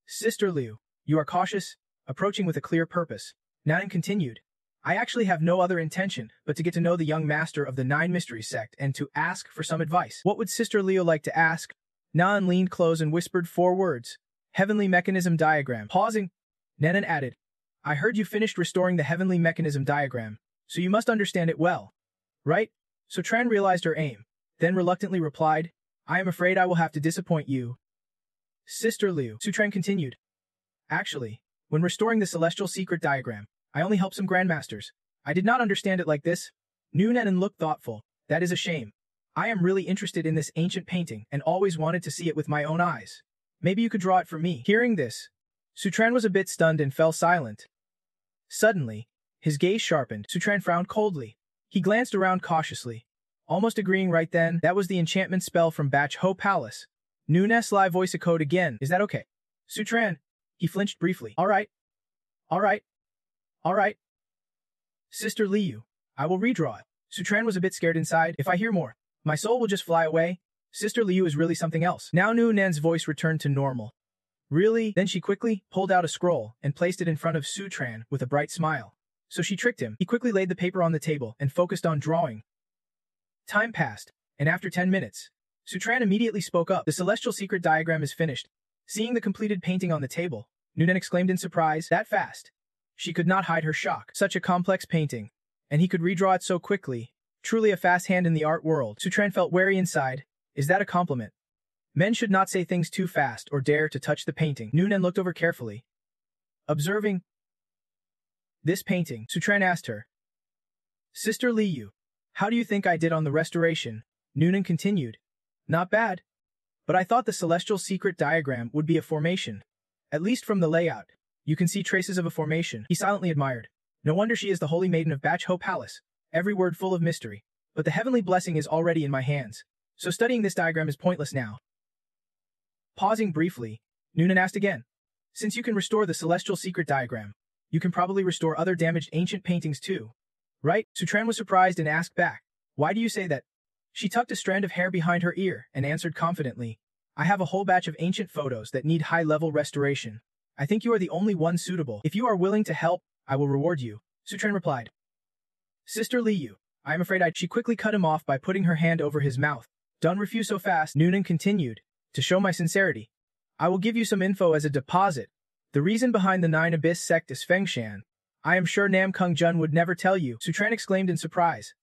Sister Liu, you are cautious, approaching with a clear purpose. Nan continued. I actually have no other intention but to get to know the young master of the 9 Mysteries sect and to ask for some advice. What would Sister Liu like to ask? Nan leaned close and whispered 4 words. Heavenly Mechanism Diagram. Pausing, Nanan added. I heard you finished restoring the Heavenly Mechanism Diagram, so you must understand it well. Right? So Tran realized her aim, then reluctantly replied, I am afraid I will have to disappoint you. Sister Liu, Su Tran continued. Actually, when restoring the Celestial Secret Diagram, I only helped some grandmasters. I did not understand it like this. Nanan looked thoughtful. That is a shame. I am really interested in this ancient painting and always wanted to see it with my own eyes. Maybe you could draw it for me. Hearing this, Su Tran was a bit stunned and fell silent. Suddenly, his gaze sharpened. Su Tran frowned coldly. He glanced around cautiously, almost agreeing right then that was the enchantment spell from Bach Ho Palace. Nunez Lai voice echoed again. Is that okay? Su Tran. He flinched briefly. All right. Sister Liu, I will redraw it. Su Tran was a bit scared inside. If I hear more, my soul will just fly away. Sister Liu is really something else. Now Nan's voice returned to normal. Really? Then she quickly pulled out a scroll and placed it in front of Sutran with a bright smile. So she tricked him. He quickly laid the paper on the table and focused on drawing. Time passed, and after 10 minutes, Sutran immediately spoke up. The celestial secret diagram is finished. Seeing the completed painting on the table, Noonan exclaimed in surprise, that fast. She could not hide her shock. Such a complex painting, and he could redraw it so quickly. Truly a fast hand in the art world. Sutran felt wary inside. Is that a compliment? Men should not say things too fast or dare to touch the painting. Noonan looked over carefully. Observing this painting, Sutran asked her. Sister Liu, how do you think I did on the restoration? Noonan continued. Not bad. But I thought the celestial secret diagram would be a formation. At least from the layout, you can see traces of a formation. He silently admired. No wonder she is the holy maiden of Bach Ho Palace. Every word full of mystery. But the heavenly blessing is already in my hands. So studying this diagram is pointless now. Pausing briefly, Noonan asked again. Since you can restore the celestial secret diagram, you can probably restore other damaged ancient paintings too. Right? Sutran was surprised and asked back. Why do you say that? She tucked a strand of hair behind her ear and answered confidently. I have a whole batch of ancient photos that need high-level restoration. I think you are the only one suitable. If you are willing to help, I will reward you. Sutran replied. Sister Liu, I am afraid She quickly cut him off by putting her hand over his mouth. Don't refuse so fast, Noonan continued. To show my sincerity, I will give you some info as a deposit. The reason behind the Nine Abyss sect is Fengshan. I am sure Nam Kung Jun would never tell you, Sutran exclaimed in surprise.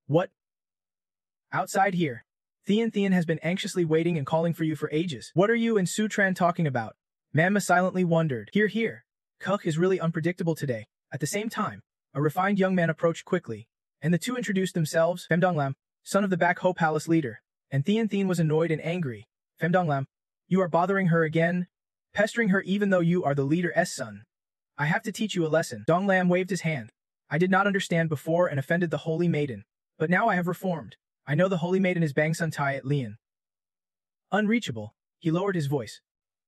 What? Outside here, Thean has been anxiously waiting and calling for you for ages. What are you and Sutran talking about? Mamma silently wondered. Here. Kuk is really unpredictable today. At the same time, a refined young man approached quickly, and the two introduced themselves. Femdonglam, son of the Bach Ho Palace leader, and Thean was annoyed and angry. Femdonglam, you are bothering her again? Pestering her even though you are the leader's son. I have to teach you a lesson. Donglam waved his hand. I did not understand before and offended the Holy Maiden. But now I have reformed. I know the Holy Maiden is Bangsun Tai at Lian. Unreachable, he lowered his voice.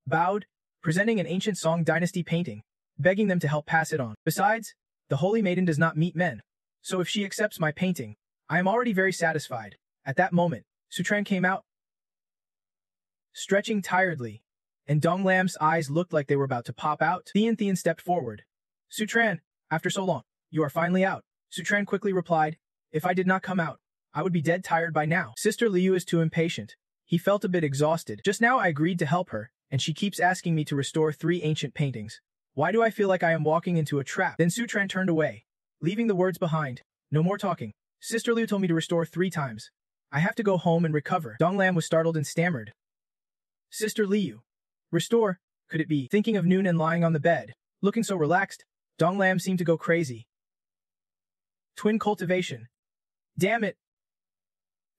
Bowed, presenting an ancient Song dynasty painting, begging them to help pass it on. Besides, the Holy Maiden does not meet men. So if she accepts my painting, I am already very satisfied. At that moment, Sutran came out, stretching tiredly, and Donglam's eyes looked like they were about to pop out. Thean stepped forward. Sutran, after so long, you are finally out. Sutran quickly replied, if I did not come out, I would be dead tired by now. Sister Liu is too impatient. He felt a bit exhausted. Just now I agreed to help her, and she keeps asking me to restore 3 ancient paintings. Why do I feel like I am walking into a trap? Then Sutran turned away, leaving the words behind. No more talking. Sister Liu told me to restore 3 times. I have to go home and recover. Donglam was startled and stammered. Sister Liu. Restore? Could it be? Thinking of Noonan lying on the bed, looking so relaxed, Donglam seemed to go crazy. Twin cultivation. Damn it.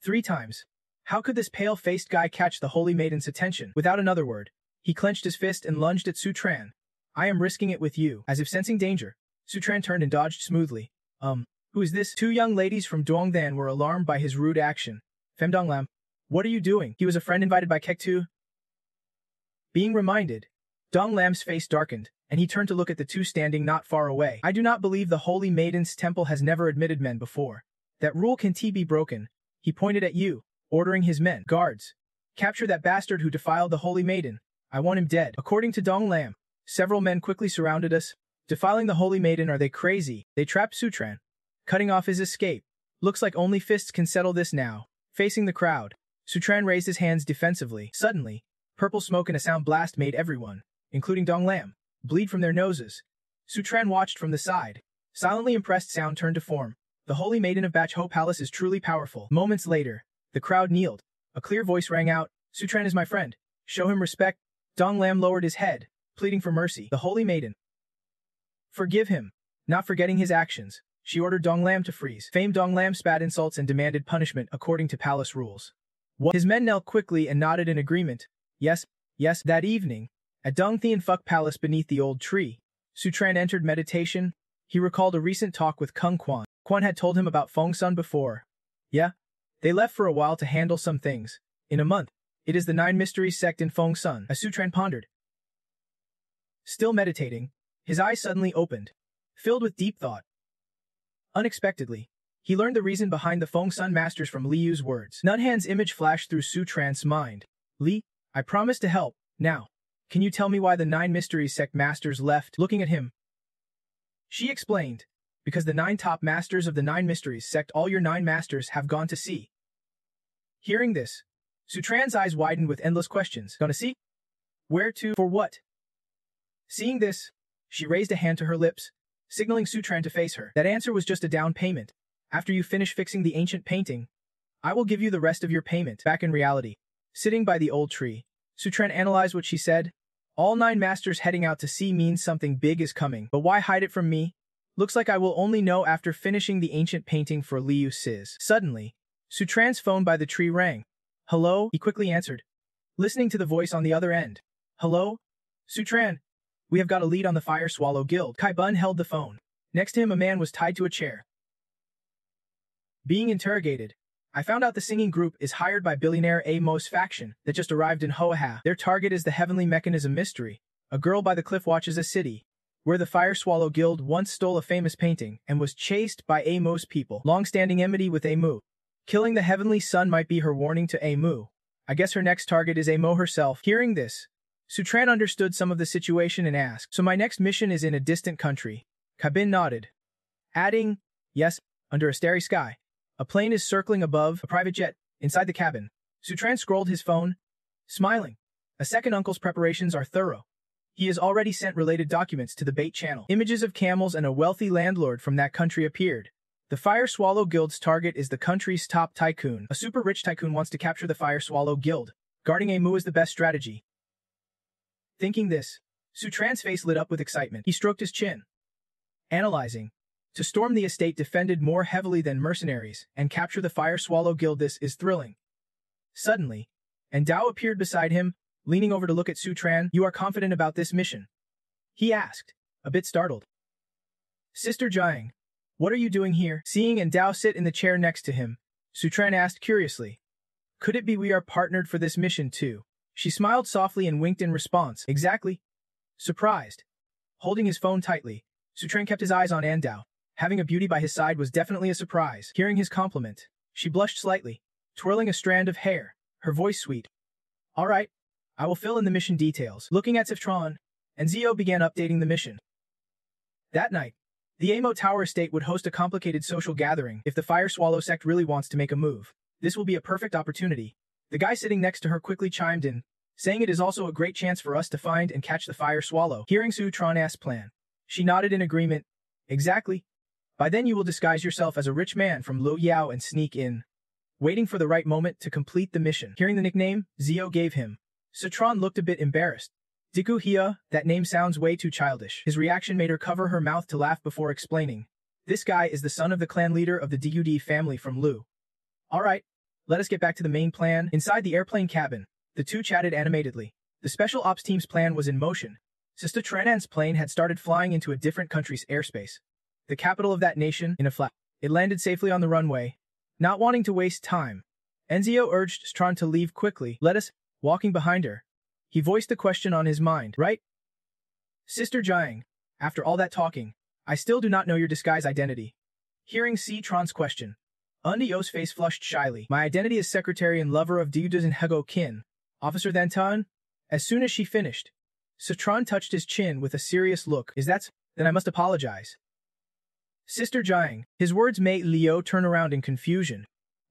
3 times. How could this pale-faced guy catch the Holy Maiden's attention? Without another word, he clenched his fist and lunged at Sutran. I am risking it with you. As if sensing danger, Sutran turned and dodged smoothly. Who is this? 2 young ladies from Dongdan were alarmed by his rude action. Femdonglam, what are you doing? He was a friend invited by Kektu. Being reminded, Donglam's face darkened, and he turned to look at the 2 standing not far away. I do not believe the Holy Maiden's temple has never admitted men before. That rule can be broken. He pointed at you, ordering his men. Guards, capture that bastard who defiled the Holy Maiden. I want him dead. According to Donglam, several men quickly surrounded us. Defiling the Holy Maiden, are they crazy? They trapped Sutran, cutting off his escape. Looks like only fists can settle this now. Facing the crowd, Sutran raised his hands defensively. Suddenly, purple smoke and a sound blast made everyone, including Donglam, bleed from their noses. Sutran watched from the side. Silently impressed, sound turned to form. The Holy Maiden of Bach Ho Palace is truly powerful. Moments later, the crowd kneeled. A clear voice rang out, Sutran is my friend. Show him respect. Donglam lowered his head, pleading for mercy. The Holy Maiden. Forgive him. Not forgetting his actions, she ordered Donglam to freeze. Famed Donglam spat insults and demanded punishment according to palace rules. His men knelt quickly and nodded in agreement. Yes. That evening, at Dongthian Phuk Palace beneath the old tree, Sutran entered meditation. He recalled a recent talk with Kung Quan. Quan had told him about Feng Sun before. Yeah. They left for a while to handle some things. In a month, it is the 9 Mysteries sect in Feng Sun. As Sutran pondered. Still meditating, his eyes suddenly opened, filled with deep thought. Unexpectedly, he learned the reason behind the Feng Sun masters from Liu's words. Nunhan's image flashed through Sutran's mind. Li, I promise to help. Now, Can you tell me why the 9 mysteries sect masters left? Looking at him, she explained, because the 9 top masters of the 9 mysteries sect, all your 9 masters have gone to sea. Hearing this, Sutran's eyes widened with endless questions. Gonna sea? Where to? For what? Seeing this, she raised a hand to her lips, signaling Sutran to face her. That answer was just a down payment. After you finish fixing the ancient painting, I will give you the rest of your payment. Back in reality, sitting by the old tree, Sutran analyzed what she said. All 9 masters heading out to sea means something big is coming. But why hide it from me? Looks like I will only know after finishing the ancient painting for Liu Sis. Suddenly, Sutran's phone by the tree rang. Hello? He quickly answered, listening to the voice on the other end. Hello? Sutran, we have got a lead on the Fire Swallow Guild. Kai Bun held the phone. Next to him a man was tied to a chair, being interrogated. I found out the singing group is hired by billionaire Amos faction that just arrived in Hoaha. Their target is the Heavenly Mechanism Mystery. A girl by the cliff watches a city where the Fire Swallow Guild once stole a famous painting and was chased by Amos people. Long-standing enmity with Amu. Killing the Heavenly Sun might be her warning to Amu. I guess her next target is Amo herself. Hearing this, Sutran understood some of the situation and asked, so my next mission is in a distant country? Kabin nodded, adding, yes, under a starry sky. A plane is circling above, a private jet, inside the cabin. Sutran scrolled his phone, smiling. A second uncle's preparations are thorough. He has already sent related documents to the bait channel. Images of camels and a wealthy landlord from that country appeared. The Fire Swallow Guild's target is the country's top tycoon. A super rich tycoon wants to capture the Fire Swallow Guild. Guarding Amu is the best strategy. Thinking this, Sutran's face lit up with excitement. He stroked his chin, analyzing. To storm the estate defended more heavily than mercenaries and capture the Fire Swallow Guild, this is thrilling. Suddenly, Dao appeared beside him, leaning over to look at Sutran. You are confident about this mission? He asked, a bit startled. Sister Jiang, what are you doing here? Seeing Dao sit in the chair next to him, Sutran asked curiously. Could it be we are partnered for this mission too? She smiled softly and winked in response. Exactly. Surprised. Holding his phone tightly, Sutran kept his eyes on Dao. Having a beauty by his side was definitely a surprise. Hearing his compliment, she blushed slightly, twirling a strand of hair, her voice sweet. All right, I will fill in the mission details. Looking at Siftron, Zio began updating the mission. That night, the Amo Tower estate would host a complicated social gathering. If the Fire Swallow sect really wants to make a move, this will be a perfect opportunity. The guy sitting next to her quickly chimed in, saying it is also a great chance for us to find and catch the Fire Swallow. Hearing Sutran's plan, she nodded in agreement. Exactly. By then you will disguise yourself as a rich man from Lo Yao and sneak in, waiting for the right moment to complete the mission. Hearing the nickname Zio gave him, Sutran looked a bit embarrassed. Diku Hia, that name sounds way too childish. His reaction made her cover her mouth to laugh before explaining. This guy is the son of the clan leader of the Dud family from Lu. Alright, let us get back to the main plan. Inside the airplane cabin, the two chatted animatedly. The special ops team's plan was in motion. Sister Trenan's plane had started flying into a different country's airspace. The capital of that nation, in a flat. It landed safely on the runway. Not wanting to waste time, Enzio urged Stron to leave quickly. Let us, walking behind her. He voiced the question on his mind, right? Sister Jiang, after all that talking, I still do not know your disguise identity. Hearing Tron's question, Undio's face flushed shyly. My identity is secretary and lover of Diudas and Hego Kin, Officer Thantan. As soon as she finished, Citron touched his chin with a serious look. Is that? Then I must apologize. Sister Jiang, his words made Liu turn around in confusion.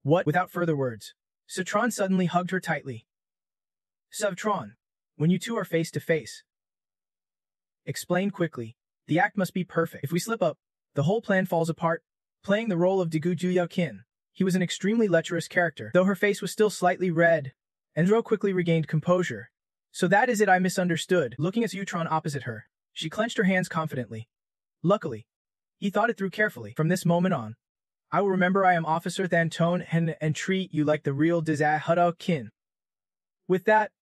What? Without further words, Citron suddenly hugged her tightly. Citron, when you two are face to face, explain quickly. The act must be perfect. If we slip up, the whole plan falls apart. Playing the role of Degu Juyakin, he was an extremely lecherous character. Though her face was still slightly red, Enro quickly regained composure. So that is it, I misunderstood. Looking at Zutron opposite her, she clenched her hands confidently. Luckily, he thought it through carefully. From this moment on, I will remember I am Officer Thantone and treat you like the real Dizahudao Kin. With that,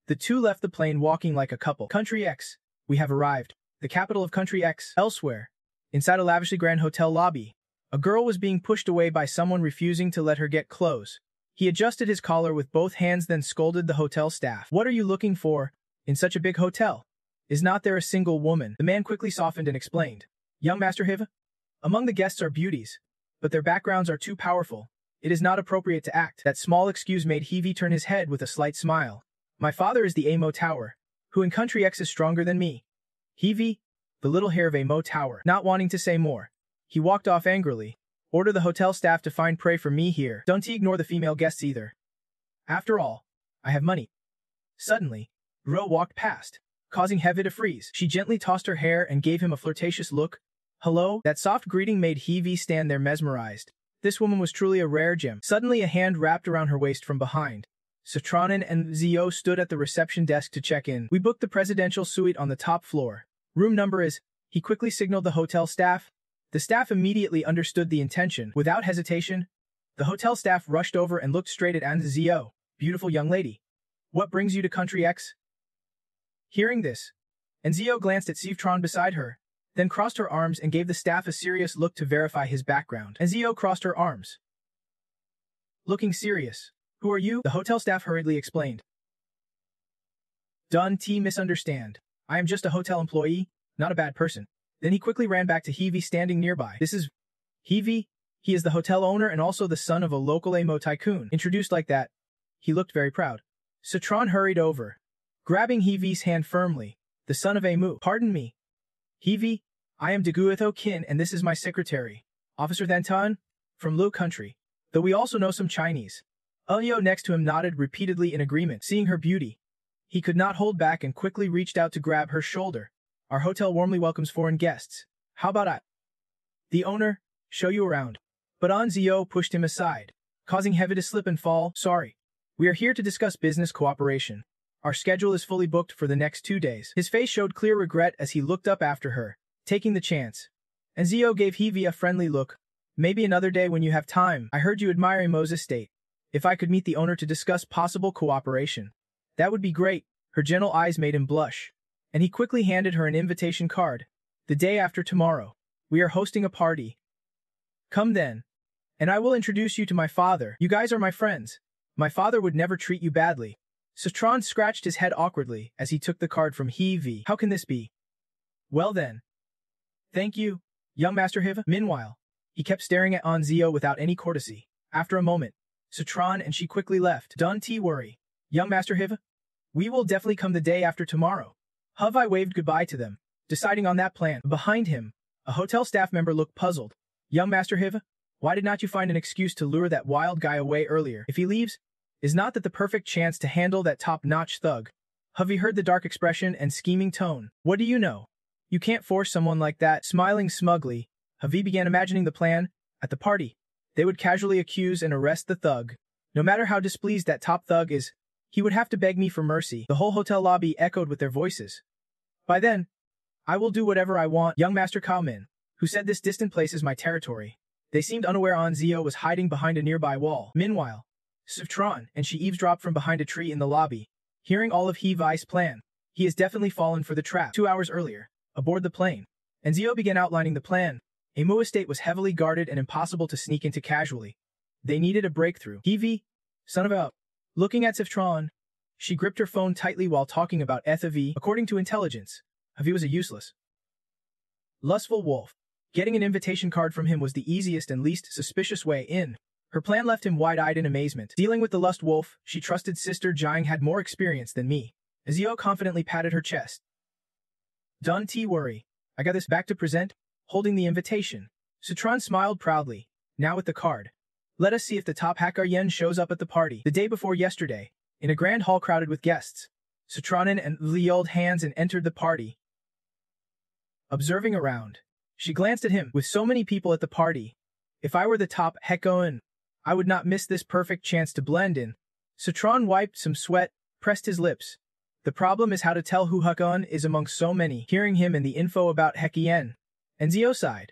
the two left the plane walking like a couple. Country X, we have arrived. The capital of Country X. Elsewhere, inside a lavishly grand hotel lobby, a girl was being pushed away by someone refusing to let her get close. He adjusted his collar with both hands, then scolded the hotel staff. What are you looking for in such a big hotel? Is not there a single woman? The man quickly softened and explained. Young Master Hiva? Among the guests are beauties, but their backgrounds are too powerful. It is not appropriate to act. That small excuse made Hivi turn his head with a slight smile. My father is the Amo Tower. Who in Country X is stronger than me? Heavy, the little hair of a Mo Tower. Not wanting to say more, he walked off angrily. Order the hotel staff to find prey for me here. Don't ignore the female guests either. After all, I have money. Suddenly, Ro walked past, causing Heavy to freeze. She gently tossed her hair and gave him a flirtatious look. Hello? That soft greeting made Heavy stand there mesmerized. This woman was truly a rare gem. Suddenly a hand wrapped around her waist from behind. Satranan and Zio stood at the reception desk to check in. We booked the presidential suite on the top floor. Room number is... He quickly signaled the hotel staff. The staff immediately understood the intention. Without hesitation, the hotel staff rushed over and looked straight at Zio. Beautiful young lady. What brings you to Country X? Hearing this, Zio glanced at Sivtron beside her, then crossed her arms and gave the staff a serious look to verify his background. Zio crossed her arms. Looking serious. Who are you? The hotel staff hurriedly explained. Don't misunderstand. I am just a hotel employee, not a bad person. Then he quickly ran back to Heavy standing nearby. This is Heavy. He is the hotel owner and also the son of a local Amo tycoon. Introduced like that, he looked very proud. Satron hurried over, grabbing Heavy's hand firmly. The son of Amu. Pardon me. Heavy, I am Deguetho Kin and this is my secretary, Officer Thantan, from Lu Country. Though we also know some Chinese. Elio next to him nodded repeatedly in agreement. Seeing her beauty, he could not hold back and quickly reached out to grab her shoulder. Our hotel warmly welcomes foreign guests. How about I? The owner, show you around. But Zio pushed him aside, causing Heavy to slip and fall. Sorry. We are here to discuss business cooperation. Our schedule is fully booked for the next 2 days. His face showed clear regret as he looked up after her, taking the chance. Zio gave Heavy a friendly look. Maybe another day when you have time. I heard you admire Amo's estate. If I could meet the owner to discuss possible cooperation, that would be great. Her gentle eyes made him blush, and he quickly handed her an invitation card. The day after tomorrow, we are hosting a party. Come then, and I will introduce you to my father. You guys are my friends. My father would never treat you badly. Satron scratched his head awkwardly as he took the card from Heavy. How can this be? Well then. Thank you, young Master Hiva. Meanwhile, he kept staring at Zio without any courtesy. After a moment, Satron and she quickly left. Don't worry, young Master Hiva. We will definitely come the day after tomorrow. Huvi waved goodbye to them, deciding on that plan. Behind him, a hotel staff member looked puzzled. Young Master Hiva, why did not you find an excuse to lure that wild guy away earlier? If he leaves, is not that the perfect chance to handle that top-notch thug? Huvi heard the dark expression and scheming tone. What do you know? You can't force someone like that. Smiling smugly, Huvi began imagining the plan. At the party, they would casually accuse and arrest the thug. No matter how displeased that top thug is, he would have to beg me for mercy. The whole hotel lobby echoed with their voices. By then, I will do whatever I want. Young Master Cao Min, who said this distant place is my territory. They seemed unaware Zio was hiding behind a nearby wall. Meanwhile, Sivtron and she eavesdropped from behind a tree in the lobby. Hearing all of Hevi's plan, he has definitely fallen for the trap. 2 hours earlier, aboard the plane, Zio began outlining the plan. Amu estate was heavily guarded and impossible to sneak into casually. They needed a breakthrough. Hevi, son of a... Looking at Sivtron, she gripped her phone tightly while talking about Ethavi. According to intelligence, Hevi was a useless, lustful wolf. Getting an invitation card from him was the easiest and least suspicious way in. Her plan left him wide-eyed in amazement. Dealing with the lust wolf, she trusted Sister Jiang had more experience than me. Zio confidently patted her chest. Don't worry. I got this back to present, holding the invitation. Sutron smiled proudly. Now with the card. Let us see if the top hacker Yen shows up at the party. The day before yesterday, in a grand hall crowded with guests, Sutranen and Li held hands and entered the party. Observing around, she glanced at him. With so many people at the party, if I were the top Hekkoen, I would not miss this perfect chance to blend in. Sutron wiped some sweat, pressed his lips. The problem is how to tell who Hekkoen is among so many. Hearing him and the info about Hekkien, and Zio sighed.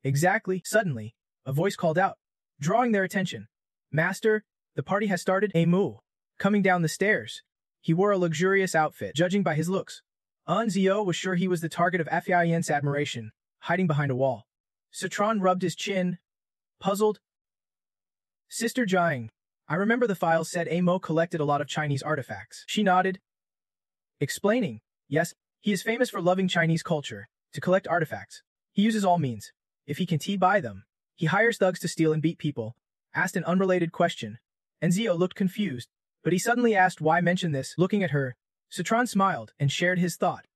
Exactly. Suddenly, a voice called out, drawing their attention. Master, the party has started. Amu, coming down the stairs. He wore a luxurious outfit, judging by his looks. Zio was sure he was the target of Fien's admiration, hiding behind a wall. Sutron rubbed his chin, puzzled. Sister Jiang, I remember the files said Amo collected a lot of Chinese artifacts. She nodded, explaining, yes, he is famous for loving Chinese culture, to collect artifacts. He uses all means. If he can buy them, he hires thugs to steal and beat people. Asked an unrelated question, and Zio looked confused, but he suddenly asked why mention this. Looking at her, Citron smiled and shared his thought.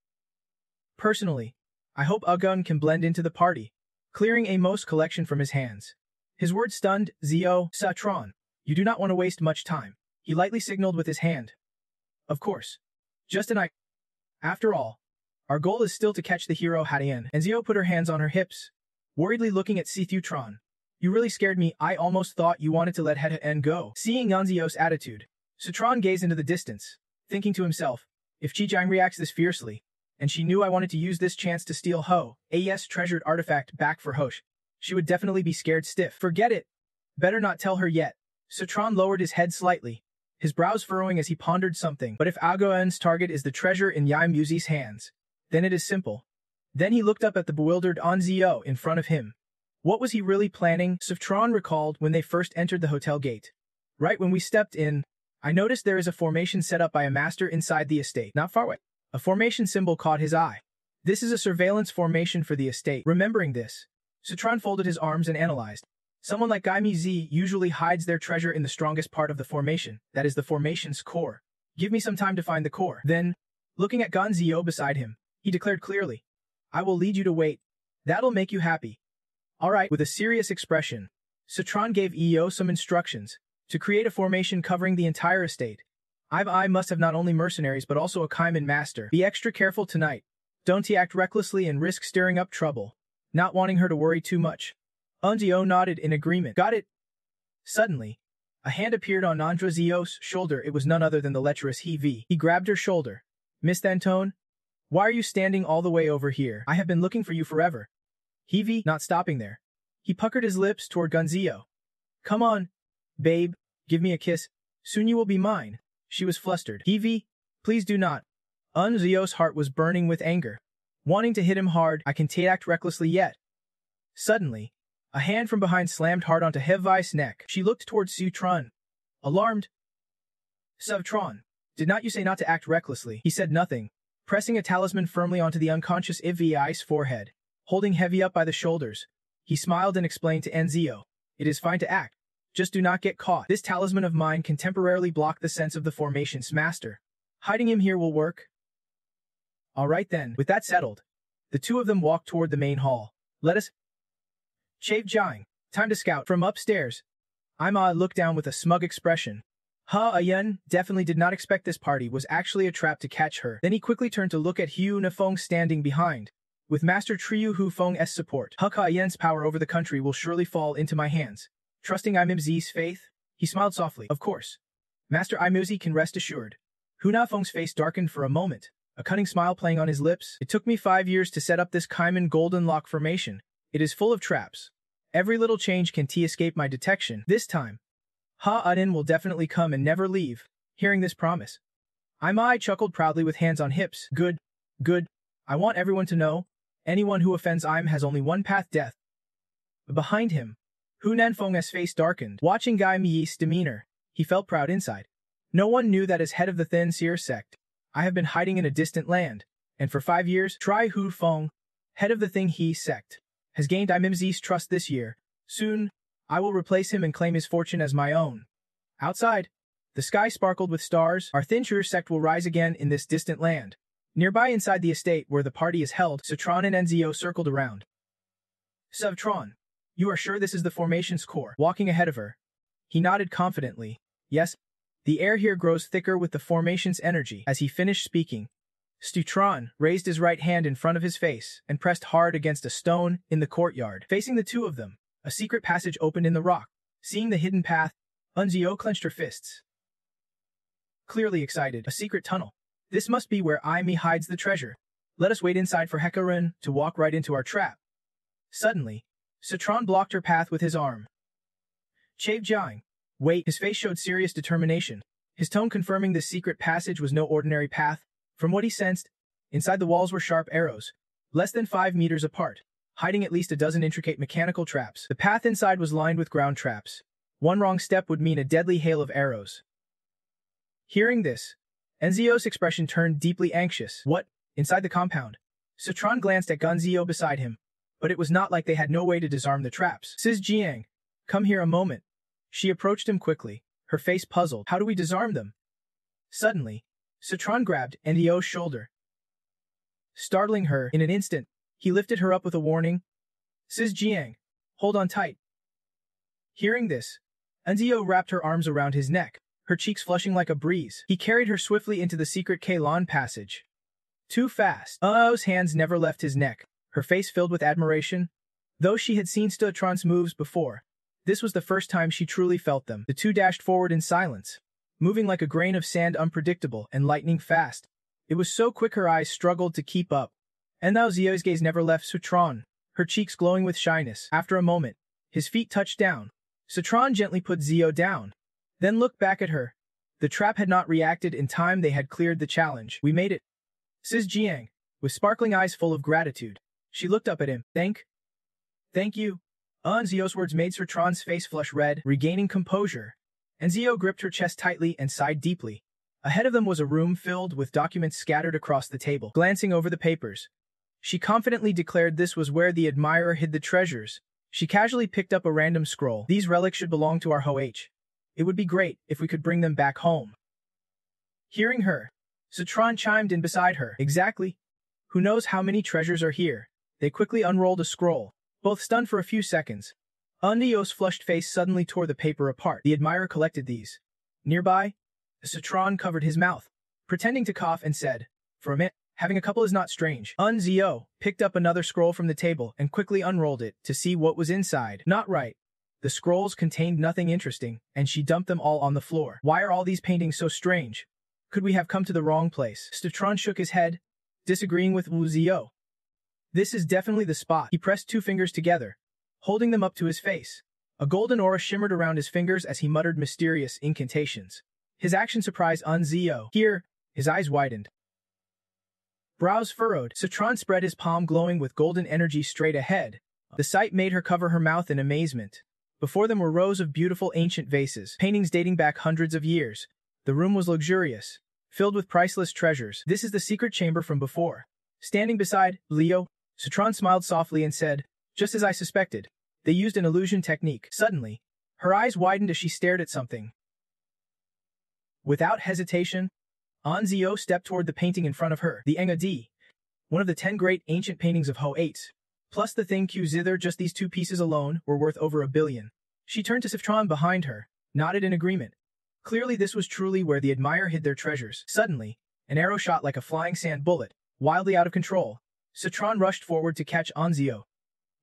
Personally, I hope Agun can blend into the party, clearing Amos' collection from his hands. His words stunned Zio Citron. You do not want to waste much time. He lightly signaled with his hand. Of course. Just an eye. After all, our goal is still to catch the hero Hadian. And Zio put her hands on her hips, worriedly looking at Citron. You really scared me. I almost thought you wanted to let Hadian go. Seeing Yanzio's attitude, Citron gazed into the distance, thinking to himself, if Chijiang reacts this fiercely, and she knew I wanted to use this chance to steal A's treasured artifact back for Hosh, she would definitely be scared stiff. Forget it. Better not tell her yet. Citron lowered his head slightly, his brows furrowing as he pondered something. But if Agoen's target is the treasure in Yai Muzi's hands, then it is simple. Then he looked up at the bewildered Anzio in front of him. What was he really planning? Citron recalled when they first entered the hotel gate. Right when we stepped in, I noticed there is a formation set up by a master inside the estate, not far away. A formation symbol caught his eye. This is a surveillance formation for the estate. Remembering this, Citron folded his arms and analyzed. Someone like Gai Mizi usually hides their treasure in the strongest part of the formation, that is the formation's core. Give me some time to find the core. Then, looking at Ganzio beside him, he declared clearly, I will lead you to wait. That'll make you happy. Alright, with a serious expression, Citron gave EO some instructions to create a formation covering the entire estate. I must have not only mercenaries but also a Kaiman master. Be extra careful tonight. Don't act recklessly and risk stirring up trouble. Not wanting her to worry too much. Unzio nodded in agreement. Got it. Suddenly, a hand appeared on Andrazio's shoulder. It was none other than the lecherous He grabbed her shoulder. Miss Antone? Why are you standing all the way over here? I have been looking for you forever. He not stopping there. He puckered his lips toward Gunzio. Come on, babe, give me a kiss. Soon you will be mine. She was flustered. He please do not. Unzio's heart was burning with anger. Wanting to hit him hard, I can't act recklessly yet. Suddenly, a hand from behind slammed hard onto Hevai's neck. She looked towards Citron. Alarmed. Citron, did not you say not to act recklessly? He said nothing, pressing a talisman firmly onto the unconscious Ivi's forehead. Holding Heavy up by the shoulders, he smiled and explained to Enzio, it is fine to act. Just do not get caught. This talisman of mine can temporarily block the sense of the formation's master. Hiding him here will work. Alright then. With that settled, the two of them walked toward the main hall. Let us... Chave Jiang, time to scout. From upstairs, Ima looked down with a smug expression. Ayan definitely did not expect this party was actually a trap to catch her. Then he quickly turned to look at Hu Nafeng standing behind. With Master Triu Hu Feng's support, Ayan's power over the country will surely fall into my hands. Trusting Imimzi's faith, he smiled softly. Of course. Master Imimzi can rest assured. Hu Nafeng's face darkened for a moment, a cunning smile playing on his lips. It took me 5 years to set up this Kaiman Golden Lock formation. It is full of traps. Every little change can escape my detection. This time, Adin will definitely come and never leave. Hearing this promise, Imai chuckled proudly with hands on hips. Good. I want everyone to know, anyone who offends Im has only one path: death. Behind him, Hu Nanfeng's face darkened. Watching Gai Mi's demeanor, he felt proud inside. No one knew that as head of the Thin Seer sect, I have been hiding in a distant land, and for 5 years, Tri Hu Feng, head of the Thing He sect, has gained Imimzi's trust this year. Soon, I will replace him and claim his fortune as my own. Outside, the sky sparkled with stars. Our Thin Seer sect will rise again in this distant land. Nearby inside the estate where the party is held, Citron and Enzio circled around. Citron, you are sure this is the formation's core? Walking ahead of her, he nodded confidently. Yes. The air here grows thicker with the formation's energy. As he finished speaking, Citron raised his right hand in front of his face and pressed hard against a stone in the courtyard. Facing the two of them, a secret passage opened in the rock. Seeing the hidden path, Unzio clenched her fists. Clearly excited, a secret tunnel. This must be where Imi hides the treasure. Let us wait inside for Hecarin to walk right into our trap. Suddenly, Citron blocked her path with his arm. Chave Jiang, wait. His face showed serious determination, his tone confirming this secret passage was no ordinary path. From what he sensed, inside the walls were sharp arrows, less than 5 meters apart, hiding at least a dozen intricate mechanical traps. The path inside was lined with ground traps. One wrong step would mean a deadly hail of arrows. Hearing this, Enzio's expression turned deeply anxious. What? Inside the compound? Citron glanced at Gunzio beside him, but it was not like they had no way to disarm the traps. Sis Jiang, come here a moment. She approached him quickly, her face puzzled. How do we disarm them? Suddenly, Citron grabbed Ndo's shoulder, startling her in an instant. He lifted her up with a warning. Sis Jiang, hold on tight. Hearing this, Ndo wrapped her arms around his neck, her cheeks flushing like a breeze. He carried her swiftly into the secret Kalon passage. Too fast. Ndo's hands never left his neck, her face filled with admiration. Though she had seen Citron's moves before, this was the first time she truly felt them. The two dashed forward in silence, moving like a grain of sand, unpredictable and lightning fast. It was so quick her eyes struggled to keep up. And now Zio's gaze never left Citron, her cheeks glowing with shyness. After a moment, his feet touched down. Citron gently put Zio down, then looked back at her. The trap had not reacted in time. They had cleared the challenge. We made it. Sis Jiang, with sparkling eyes full of gratitude, she looked up at him. Thank you. Zio's words made Citron's face flush red, regaining composure, and Zio gripped her chest tightly and sighed deeply. Ahead of them was a room filled with documents scattered across the table. Glancing over the papers, she confidently declared this was where the admirer hid the treasures. She casually picked up a random scroll. These relics should belong to our Ho-H. It would be great if we could bring them back home. Hearing her, Citron chimed in beside her. Exactly. Who knows how many treasures are here? They quickly unrolled a scroll, both stunned for a few seconds. Ndo's flushed face suddenly tore the paper apart. The admirer collected these. Nearby, Citron covered his mouth, pretending to cough, and said, for a minute, having a couple is not strange. Zio picked up another scroll from the table and quickly unrolled it to see what was inside. Not right. The scrolls contained nothing interesting, and she dumped them all on the floor. Why are all these paintings so strange? Could we have come to the wrong place? Citron shook his head, disagreeing with Zio. This is definitely the spot. He pressed two fingers together, holding them up to his face. A golden aura shimmered around his fingers as he muttered mysterious incantations. His action surprised Zio. Here, his eyes widened, brows furrowed. Citron spread his palm, glowing with golden energy straight ahead. The sight made her cover her mouth in amazement. Before them were rows of beautiful ancient vases, paintings dating back hundreds of years. The room was luxurious, filled with priceless treasures. This is the secret chamber from before. Standing beside Leo, Citron smiled softly and said, just as I suspected. They used an illusion technique. Suddenly, her eyes widened as she stared at something. Without hesitation, Zio stepped toward the painting in front of her. The Enga D, one of the 10 great ancient paintings of Ho-H. Plus the thing Q zither, just these two pieces alone were worth over $1 billion. She turned to Citron behind her, nodded in agreement. Clearly this was truly where the admirer hid their treasures. Suddenly, an arrow shot like a flying sand bullet, wildly out of control. Citron rushed forward to catch Zio.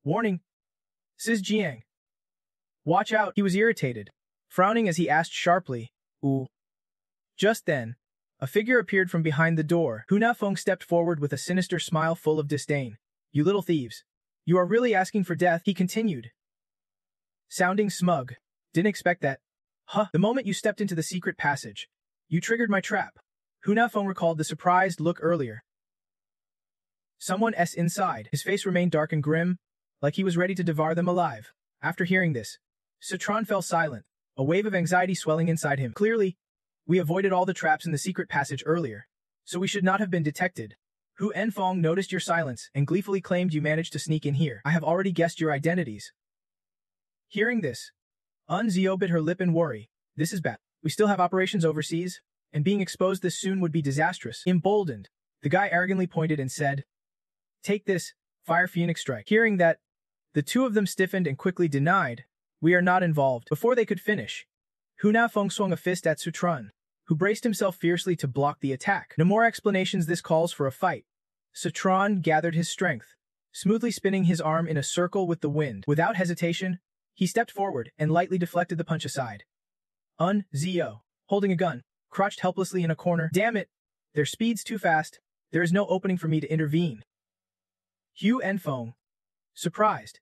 Warning! Sis Jiang. Watch out! He was irritated, frowning as he asked sharply, Ooh. Just then, a figure appeared from behind the door. Huna Feng stepped forward with a sinister smile full of disdain. You little thieves. You are really asking for death, he continued, sounding smug. Didn't expect that. Huh. The moment you stepped into the secret passage, you triggered my trap. Huna Feng recalled the surprised look earlier. Someone's inside. His face remained dark and grim, like he was ready to devour them alive. After hearing this, Citron fell silent, a wave of anxiety swelling inside him. Clearly, we avoided all the traps in the secret passage earlier, so we should not have been detected. Hu Enfong noticed your silence and gleefully claimed you managed to sneak in here. I have already guessed your identities. Hearing this, Zio bit her lip in worry. This is bad. We still have operations overseas, and being exposed this soon would be disastrous. Emboldened, the guy arrogantly pointed and said, Take this, Fire Phoenix Strike. Hearing that, the two of them stiffened and quickly denied, We are not involved. Before they could finish, Huna Feng swung a fist at Citron, who braced himself fiercely to block the attack. No more explanations, this calls for a fight. Citron gathered his strength, smoothly spinning his arm in a circle with the wind. Without hesitation, he stepped forward and lightly deflected the punch aside. Zio, holding a gun, crouched helplessly in a corner. Damn it! Their speed's too fast. There is no opening for me to intervene. Hu Enfong, surprised,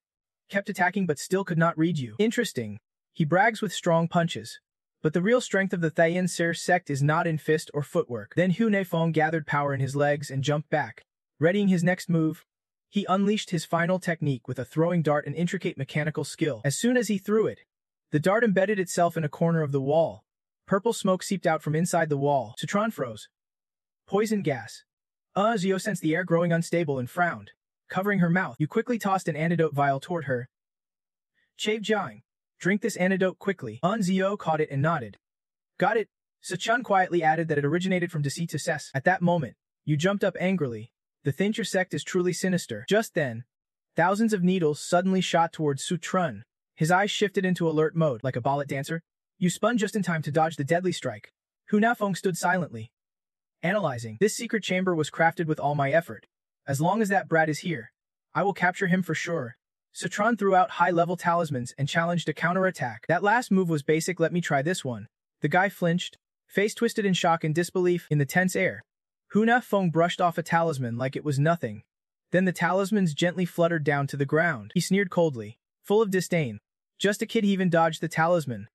kept attacking but still could not read you. Interesting. He brags with strong punches, but the real strength of the Thayan Ser sect is not in fist or footwork. Then Hu Nefong gathered power in his legs and jumped back. Readying his next move, he unleashed his final technique with a throwing dart and intricate mechanical skill. As soon as he threw it, the dart embedded itself in a corner of the wall. Purple smoke seeped out from inside the wall. Citron froze. Poison gas. Zio sensed the air growing unstable and frowned, covering her mouth. You quickly tossed an antidote vial toward her. Chave Jiang, drink this antidote quickly. Zio caught it and nodded. Got it. Sachun quietly added that it originated from deceit to SSS. At that moment, you jumped up angrily. The Thincher sect is truly sinister. Just then, thousands of needles suddenly shot towards Sutron. His eyes shifted into alert mode like a ballet dancer. You spun just in time to dodge the deadly strike. Hu Nafeng stood silently, analyzing. This secret chamber was crafted with all my effort. As long as that brat is here, I will capture him for sure. Sutron threw out high-level talismans and challenged a counterattack. That last move was basic, let me try this one. The guy flinched, face twisted in shock and disbelief in the tense air. Hu Nafeng brushed off a talisman like it was nothing. Then the talismans gently fluttered down to the ground. He sneered coldly, full of disdain. Just a kid, he even dodged the talisman.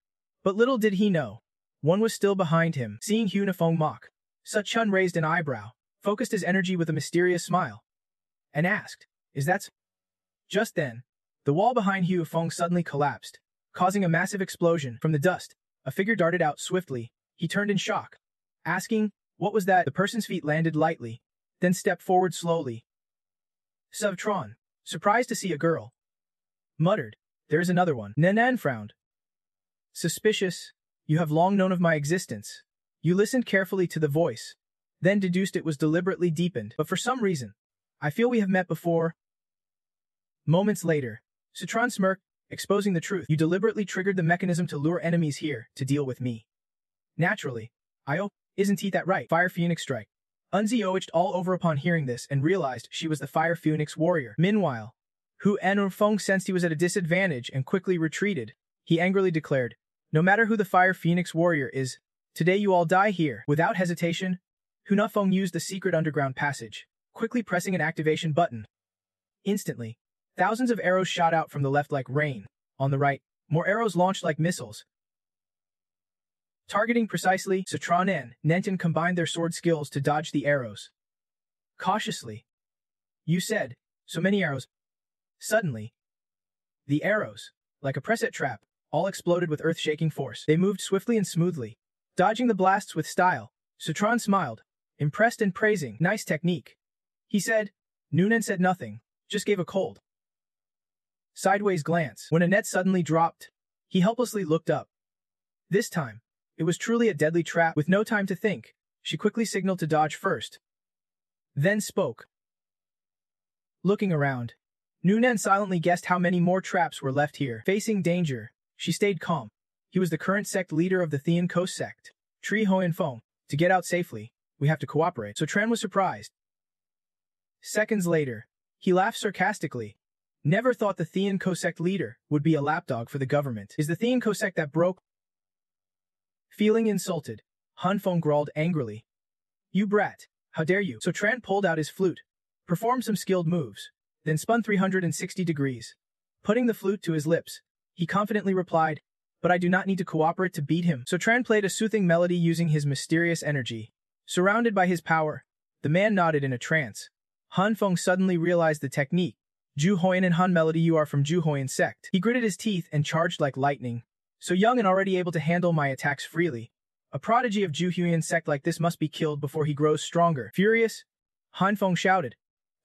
But little did he know, one was still behind him. Seeing Hu Nafeng mock, Sachun raised an eyebrow, focused his energy with a mysterious smile, and asked, "Is that so?" Just then, the wall behind Hu Nafeng suddenly collapsed, causing a massive explosion. From the dust, a figure darted out swiftly. He turned in shock, asking, "What was that?" The person's feet landed lightly, then stepped forward slowly. Sutron, surprised to see a girl, muttered, "There's another one." Nanan frowned. "Suspicious. You have long known of my existence." You listened carefully to the voice, then deduced it was deliberately deepened. "But for some reason, I feel we have met before." Moments later, Sutron smirked, exposing the truth. "You deliberately triggered the mechanism to lure enemies here to deal with me." "Naturally. Isn't he that right?" Fire Phoenix strike. Unzi oiched all over upon hearing this and realized she was the Fire Phoenix warrior. Meanwhile, Hu Nafeng sensed he was at a disadvantage and quickly retreated. He angrily declared, "No matter who the Fire Phoenix warrior is, today you all die here." Without hesitation, Hu Nafeng used the secret underground passage, quickly pressing an activation button. Instantly, thousands of arrows shot out from the left like rain. On the right, more arrows launched like missiles. Targeting precisely, Sutron and Nenten combined their sword skills to dodge the arrows. Cautiously, "You said, so many arrows." Suddenly, the arrows, like a preset trap, all exploded with earth-shaking force. They moved swiftly and smoothly, dodging the blasts with style. Sutron smiled, impressed and praising. "Nice technique," he said. Noonan said nothing, just gave a cold, sideways glance. When Annette suddenly dropped, he helplessly looked up. This time, it was truly a deadly trap. With no time to think, she quickly signaled to dodge first, then spoke. Looking around, Noonan silently guessed how many more traps were left here. Facing danger, she stayed calm. He was the current sect leader of the Thean Coast sect, Tri Hoyan Feng. To get out safely, we have to cooperate. So Tran was surprised. Seconds later, he laughed sarcastically. Never thought the Thean Coast sect leader would be a lapdog for the government. Is the Thean Coast sect that broke? Feeling insulted, Han Feng growled angrily. "You brat, how dare you?" So Tran pulled out his flute, performed some skilled moves, then spun 360 degrees. Putting the flute to his lips, he confidently replied, "But I do not need to cooperate to beat him." So Tran played a soothing melody using his mysterious energy. Surrounded by his power, the man nodded in a trance. Han Feng suddenly realized the technique. "Ju Hoyan and Han Melody, you are from Ju Hoyan sect." He gritted his teeth and charged like lightning. "So young and already able to handle my attacks freely. A prodigy of Ju Hoyan sect like this must be killed before he grows stronger." Furious, Han Feng shouted.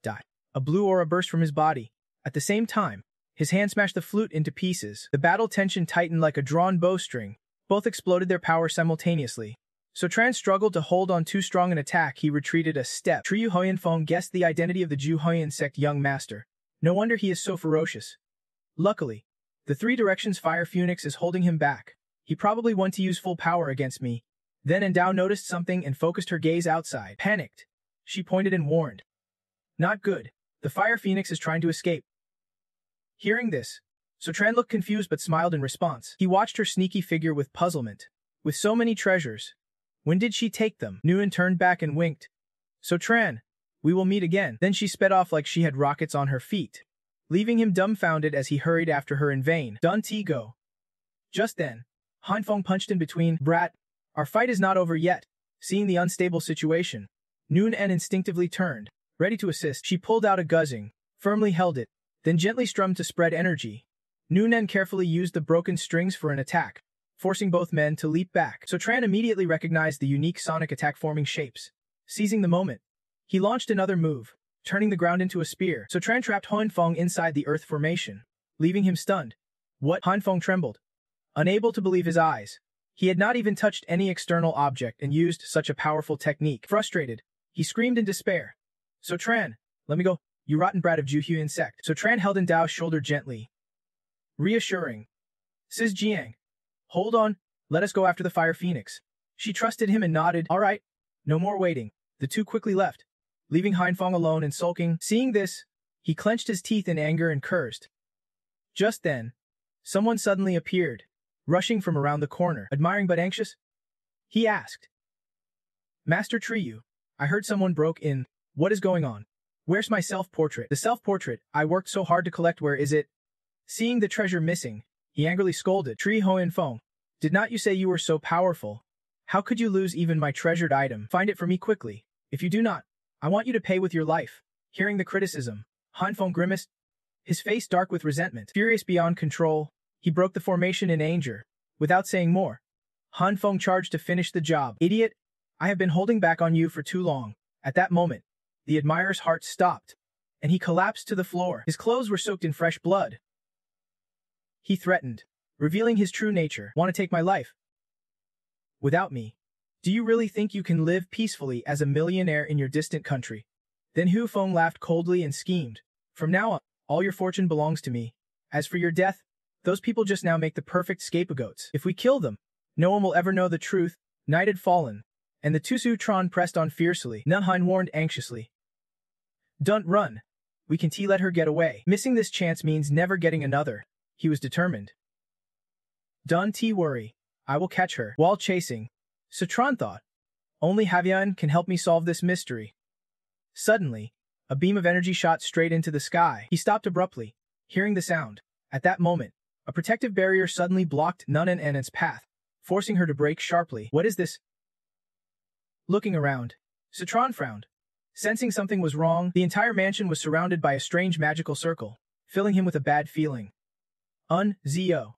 "Die." A blue aura burst from his body. At the same time, his hand smashed the flute into pieces. The battle tension tightened like a drawn bowstring. Both exploded their power simultaneously. So Tran struggled to hold on too strong an attack. He retreated a step. Triu Hoyan Feng guessed the identity of the Ju Hoyan sect young master. No wonder he is so ferocious. Luckily, the Three Directions Fire Phoenix is holding him back. He probably want to use full power against me. Then Endao noticed something and focused her gaze outside. Panicked, she pointed and warned. "Not good. The Fire Phoenix is trying to escape." Hearing this, So Tran looked confused but smiled in response. He watched her sneaky figure with puzzlement. With so many treasures, when did she take them? Nguyen turned back and winked. "So Tran, we will meet again." Then she sped off like she had rockets on her feet, leaving him dumbfounded as he hurried after her in vain. "Don't go." Just then, Han Feng punched in between. "Brat, our fight is not over yet." Seeing the unstable situation, Nguyen instinctively turned, ready to assist. She pulled out a guzheng, firmly held it, then gently strummed to spread energy. Nguyen carefully used the broken strings for an attack, forcing both men to leap back. So Tran immediately recognized the unique sonic attack forming shapes. Seizing the moment, he launched another move, turning the ground into a spear. So Tran trapped Han Feng inside the earth formation, leaving him stunned. "What?" Han Feng trembled, unable to believe his eyes. He had not even touched any external object and used such a powerful technique. Frustrated, he screamed in despair. So Tran, let me go, you rotten brat of Juhu insect. So Tran held in Dao's shoulder gently, reassuring. Sis Jiang, hold on, let us go after the fire phoenix. She trusted him and nodded. All right, no more waiting. The two quickly left, leaving Heinfeng alone and sulking. Seeing this, he clenched his teeth in anger and cursed. Just then, someone suddenly appeared, rushing from around the corner. Admiring but anxious? He asked. Master Triyu, I heard someone broke in. What is going on? Where's my self-portrait? The self-portrait I worked so hard to collect, where is it? Seeing the treasure missing, he angrily scolded. Tri Hoenfeng, did not you say you were so powerful? How could you lose even my treasured item? Find it for me quickly. If you do not, I want you to pay with your life. Hearing the criticism, Heinfeng grimaced, his face dark with resentment. Furious beyond control, he broke the formation in anger. Without saying more, Heinfeng charged to finish the job. Idiot, I have been holding back on you for too long. At that moment, the admirer's heart stopped, and he collapsed to the floor. His clothes were soaked in fresh blood. He threatened, revealing his true nature. Want to take my life? Without me? Do you really think you can live peacefully as a millionaire in your distant country? Then Hu Feng laughed coldly and schemed. From now on, all your fortune belongs to me. As for your death, those people just now make the perfect scapegoats. If we kill them, no one will ever know the truth. Night had fallen, and the Tusu Tron pressed on fiercely. Nunhine warned anxiously. Don't run. We can let her get away. Missing this chance means never getting another. He was determined. Don't worry. I will catch her. While chasing, Citron thought, only Havian can help me solve this mystery. Suddenly, a beam of energy shot straight into the sky. He stopped abruptly, hearing the sound. At that moment, a protective barrier suddenly blocked Nunan and its path, forcing her to brake sharply. What is this? Looking around, Citron frowned. Sensing something was wrong, the entire mansion was surrounded by a strange magical circle, filling him with a bad feeling. Zio,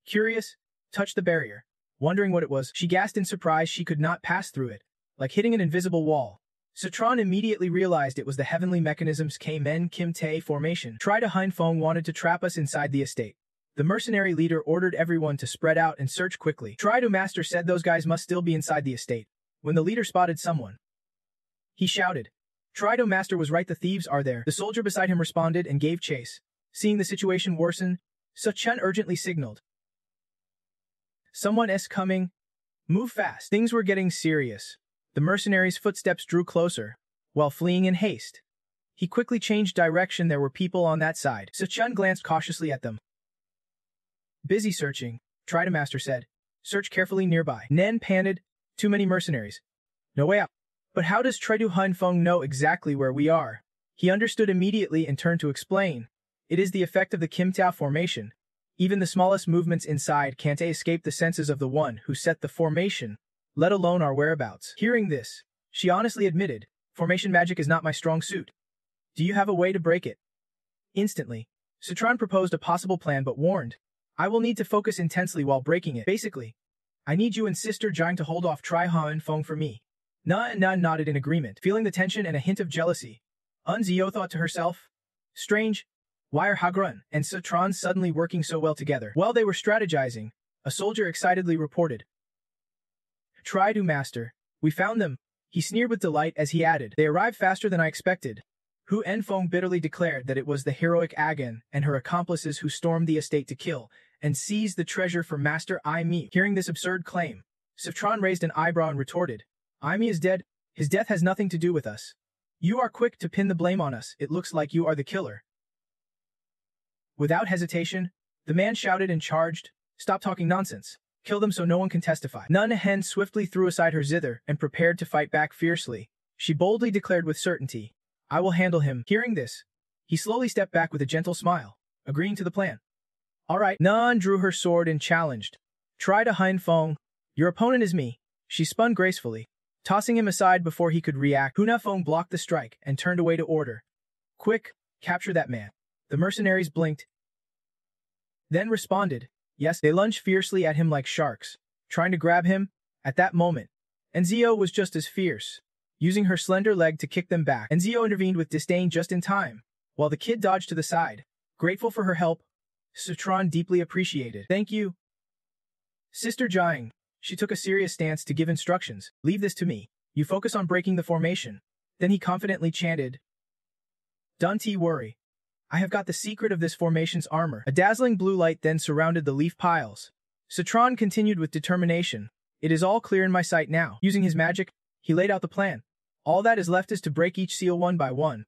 curious, touched the barrier. Wondering what it was, she gasped in surprise. She could not pass through it, like hitting an invisible wall. Citron immediately realized it was the heavenly mechanism's K-Men Kim-Tae formation. Tri to Heinfeng wanted to trap us inside the estate. The mercenary leader ordered everyone to spread out and search quickly. Tri to Master said those guys must still be inside the estate. When the leader spotted someone, he shouted. Tri to Master was right, the thieves are there. The soldier beside him responded and gave chase. Seeing the situation worsen, Suchun urgently signaled. Someone is coming. Move fast. Things were getting serious. The mercenary's footsteps drew closer, while fleeing in haste. He quickly changed direction. There were people on that side. Suchun glanced cautiously at them. Busy searching, Tri to Master said. Search carefully nearby. Nen panted. Too many mercenaries. No way out. But how does Tredu Heinfeng know exactly where we are? He understood immediately and turned to explain. It is the effect of the Kim-Tao formation. Even the smallest movements inside can't escape the senses of the one who set the formation, let alone our whereabouts. Hearing this, she honestly admitted, formation magic is not my strong suit. Do you have a way to break it? Instantly, Citron proposed a possible plan but warned, I will need to focus intensely while breaking it. Basically, I need you and Sister Jiang to hold off Tri Heinfeng for me. Na nodded in agreement, feeling the tension and a hint of jealousy. Zio thought to herself, strange. Why are Hagrun and Citron suddenly working so well together? While they were strategizing, a soldier excitedly reported. Try to Master, we found them. He sneered with delight as he added, they arrived faster than I expected. Hu Enfeng bitterly declared that it was the heroic Agan and her accomplices who stormed the estate to kill and seize the treasure for Master Aimi. Hearing this absurd claim, Citron raised an eyebrow and retorted, Aimi is dead. His death has nothing to do with us. You are quick to pin the blame on us. It looks like you are the killer. Without hesitation, the man shouted and charged, stop talking nonsense. Kill them so no one can testify. Nun Hen swiftly threw aside her zither and prepared to fight back fiercely. She boldly declared with certainty, I will handle him. Hearing this, he slowly stepped back with a gentle smile, agreeing to the plan. All right. Nun drew her sword and challenged. Try to Heinfeng. Your opponent is me. She spun gracefully, tossing him aside before he could react. Hunafeng blocked the strike and turned away to order. Quick, capture that man. The mercenaries blinked, then responded. Yes, they lunged fiercely at him like sharks, trying to grab him. At that moment, Enzio was just as fierce, using her slender leg to kick them back. Enzio intervened with disdain just in time, while the kid dodged to the side. Grateful for her help, Citron deeply appreciated. Thank you, Sister Jiang. She took a serious stance to give instructions. Leave this to me. You focus on breaking the formation. Then he confidently chanted, Don't worry. I have got the secret of this formation's armor. A dazzling blue light then surrounded the leaf piles. Citron continued with determination. It is all clear in my sight now. Using his magic, he laid out the plan. All that is left is to break each seal one by one.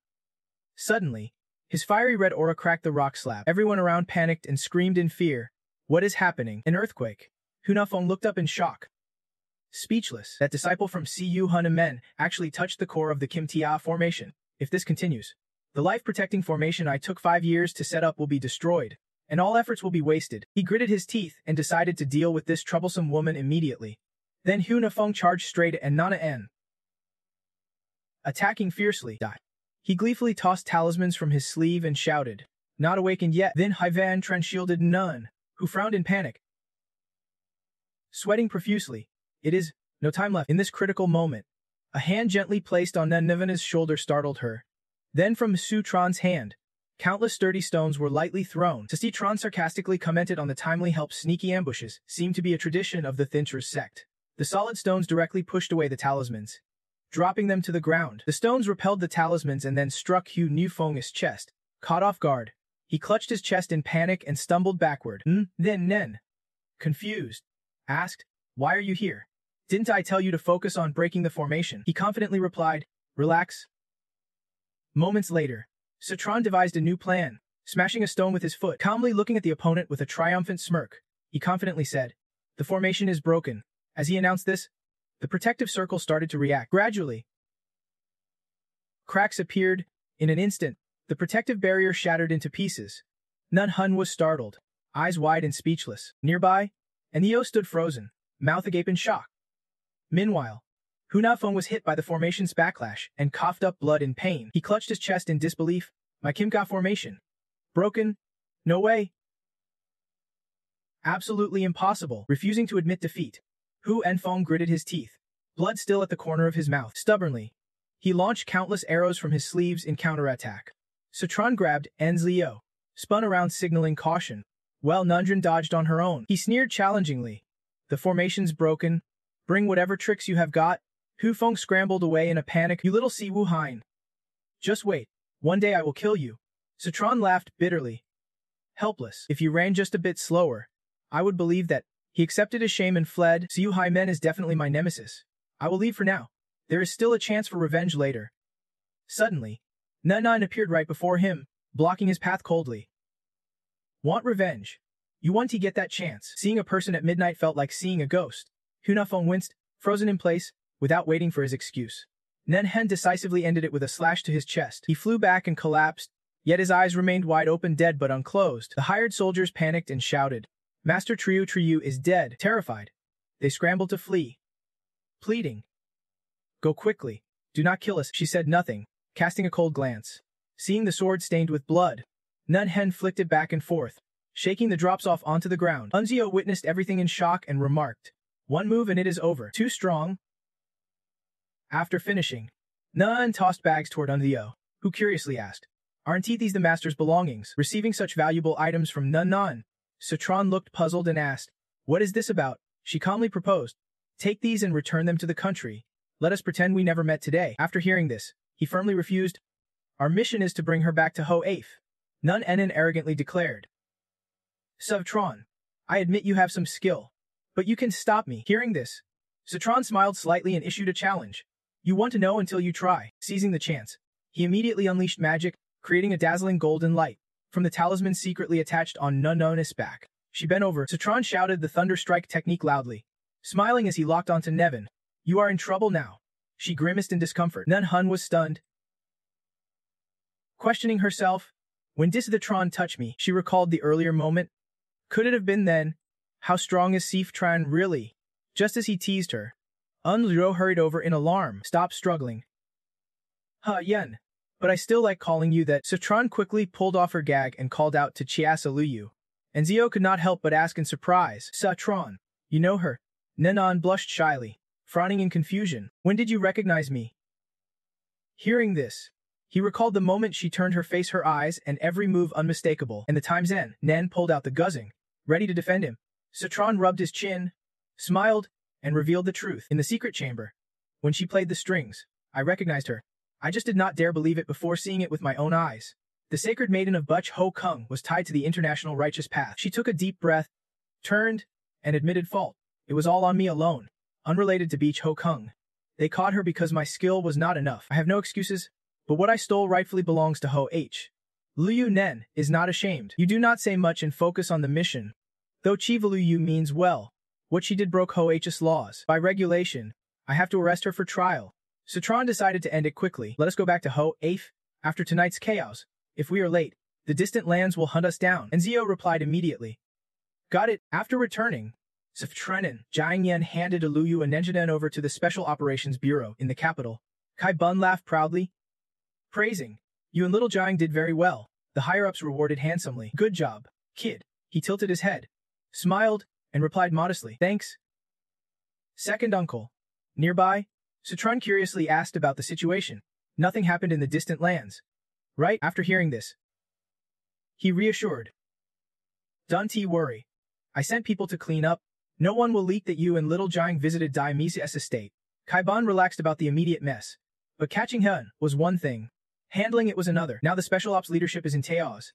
Suddenly, his fiery red aura cracked the rock slab. Everyone around panicked and screamed in fear. What is happening? An earthquake. Hunafeng looked up in shock. Speechless, that disciple from Cu Hunamen actually touched the core of the Kim Tia formation. If this continues, the life-protecting formation I took 5 years to set up will be destroyed, and all efforts will be wasted. He gritted his teeth and decided to deal with this troublesome woman immediately. Then Hunafeng charged straight at Nana N, attacking fiercely. He gleefully tossed talismans from his sleeve and shouted, Not awakened yet. Then Haivan Trenshielded Nun, who frowned in panic. Sweating profusely, it is no time left. In this critical moment, a hand gently placed on Nivana's shoulder startled her. Then from Sutron's hand, countless sturdy stones were lightly thrown. Tron sarcastically commented on the timely help sneaky ambushes seemed to be a tradition of the Thinchers sect. The solid stones directly pushed away the talismans, dropping them to the ground. The stones repelled the talismans and then struck Hu Nufeng's chest. Caught off guard, he clutched his chest in panic and stumbled backward. Then Nen, confused, asked, Why are you here? Didn't I tell you to focus on breaking the formation? He confidently replied, Relax. Moments later, Citron devised a new plan. Smashing a stone with his foot, calmly looking at the opponent with a triumphant smirk, he confidently said, The formation is broken. As he announced this, the protective circle started to react. Gradually, cracks appeared. In an instant, the protective barrier shattered into pieces. Nun Hun was startled, eyes wide and speechless. Nearby, Anio stood frozen, mouth agape in shock. Meanwhile, Hunafeng was hit by the formation's backlash and coughed up blood in pain. He clutched his chest in disbelief. My Kimga formation. Broken? No way. Absolutely impossible. Refusing to admit defeat, Hu Enfeng gritted his teeth, blood still at the corner of his mouth. Stubbornly, he launched countless arrows from his sleeves in counterattack. Citron grabbed Enzlio, spun around signaling caution, while Nundren dodged on her own. He sneered challengingly. The formation's broken. Bring whatever tricks you have got. Hu Feng scrambled away in a panic. You little Si Wu Hein. Just wait. One day I will kill you. Citron laughed bitterly. Helpless. If you ran just a bit slower, I would believe that. He accepted his shame and fled. Siu Hai Men is definitely my nemesis. I will leave for now. There is still a chance for revenge later. Suddenly, Nun appeared right before him, blocking his path coldly. Want revenge? You want to get that chance. Seeing a person at midnight felt like seeing a ghost. Hunafeng winced, frozen in place, without waiting for his excuse. Nen Hen decisively ended it with a slash to his chest. He flew back and collapsed, yet his eyes remained wide open, dead but unclosed. The hired soldiers panicked and shouted, Master Triu is dead. Terrified, they scrambled to flee, pleading, Go quickly. Do not kill us. She said nothing, casting a cold glance. Seeing the sword stained with blood, Nun Hen flicked it back and forth, shaking the drops off onto the ground. Unzio witnessed everything in shock and remarked, One move and it is over. Too strong. After finishing, Nun tossed bags toward Unzio, who curiously asked, Aren't these the master's belongings? Receiving such valuable items from Nun, Citron looked puzzled and asked, What is this about? She calmly proposed, Take these and return them to the country. Let us pretend we never met today. After hearing this, he firmly refused. Our mission is to bring her back to Ho Aif. Nun Enin arrogantly declared. Citron, I admit you have some skill, but you can stop me. Hearing this, Citron smiled slightly and issued a challenge. You want to know until you try. Seizing the chance, he immediately unleashed magic, creating a dazzling golden light from the talisman secretly attached on Nun's back. She bent over. Citron shouted the Thunder Strike technique loudly, smiling as he locked onto Nevin. You are in trouble now. She grimaced in discomfort. Nun Hun was stunned, questioning herself. When did the Tron touch me? She recalled the earlier moment. Could it have been then? How strong is Sif Tran really? Just as he teased her, Unzio hurried over in alarm. Stop struggling. Yen. But I still like calling you that. Citron quickly pulled off her gag and called out to Chiasa Luyu. And Zio could not help but ask in surprise, Citron, you know her? Nenon blushed shyly, frowning in confusion. When did you recognize me? Hearing this, he recalled the moment she turned her face, her eyes, and every move unmistakable. And the time's end. Nen pulled out the guzzing, ready to defend him. Citron rubbed his chin, smiled, and revealed the truth. In the secret chamber, when she played the strings, I recognized her. I just did not dare believe it before seeing it with my own eyes. The sacred maiden of Bach Ho Kung was tied to the international righteous path. She took a deep breath, turned, and admitted fault. It was all on me alone, unrelated to Beach Ho Kung. They caught her because my skill was not enough. I have no excuses, but what I stole rightfully belongs to Ho H. Liu Nen is not ashamed. You do not say much and focus on the mission. Though Chiva Liu means well, what she did broke Ho H's laws. By regulation, I have to arrest her for trial. Citron decided to end it quickly. Let us go back to Ho H. After tonight's chaos. If we are late, the distant lands will hunt us down. And Zio replied immediately. Got it. After returning, Sftrenin, Jiang Yan handed Liu and Nenjiden over to the Special Operations Bureau in the capital. Kai Bun laughed proudly, praising, you and little Jiang did very well. The higher-ups rewarded handsomely. Good job, kid. He tilted his head, smiled, and replied modestly, thanks. Second uncle. Nearby, Citron curiously asked about the situation. Nothing happened in the distant lands. Right? After hearing this, he reassured. Don't worry. I sent people to clean up. No one will leak that you and little Jiang visited Dionysius' estate. Kaiban relaxed about the immediate mess. But catching Hun was one thing. Handling it was another. Now the special ops leadership is in chaos.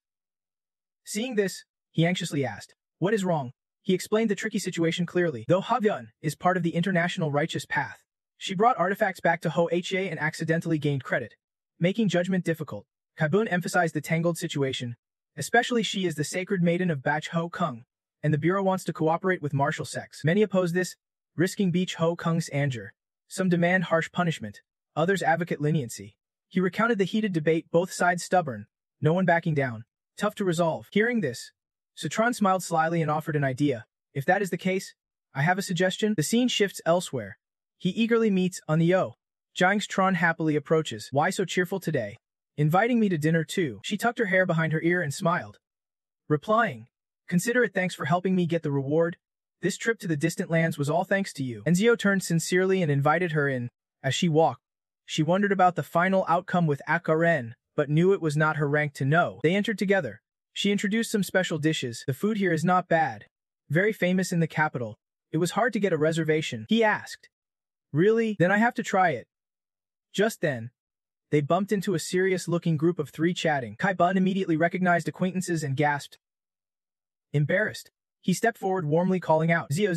Seeing this, he anxiously asked, what is wrong? He explained the tricky situation clearly. Though Havyun is part of the international righteous path, she brought artifacts back to Ho Ha and accidentally gained credit, making judgment difficult. Kaibun emphasized the tangled situation, especially she is the sacred maiden of Bach Ho Kung, and the Bureau wants to cooperate with martial sects. Many oppose this, risking Beach Ho Kung's anger. Some demand harsh punishment, others advocate leniency. He recounted the heated debate, both sides stubborn, no one backing down. Tough to resolve. Hearing this, Citron smiled slyly and offered an idea. If that is the case, I have a suggestion. The scene shifts elsewhere. He eagerly meets on the O. Jiang's Tron happily approaches. Why so cheerful today? Inviting me to dinner too. She tucked her hair behind her ear and smiled, replying, consider it thanks for helping me get the reward. This trip to the distant lands was all thanks to you. Enzio turned sincerely and invited her in. As she walked, she wondered about the final outcome with Akaren, but knew it was not her rank to know. They entered together. She introduced some special dishes. The food here is not bad. Very famous in the capital. It was hard to get a reservation. He asked. Really? Then I have to try it. Just then, they bumped into a serious-looking group of three chatting. Kai Bun immediately recognized acquaintances and gasped. Embarrassed, he stepped forward warmly calling out, Zio,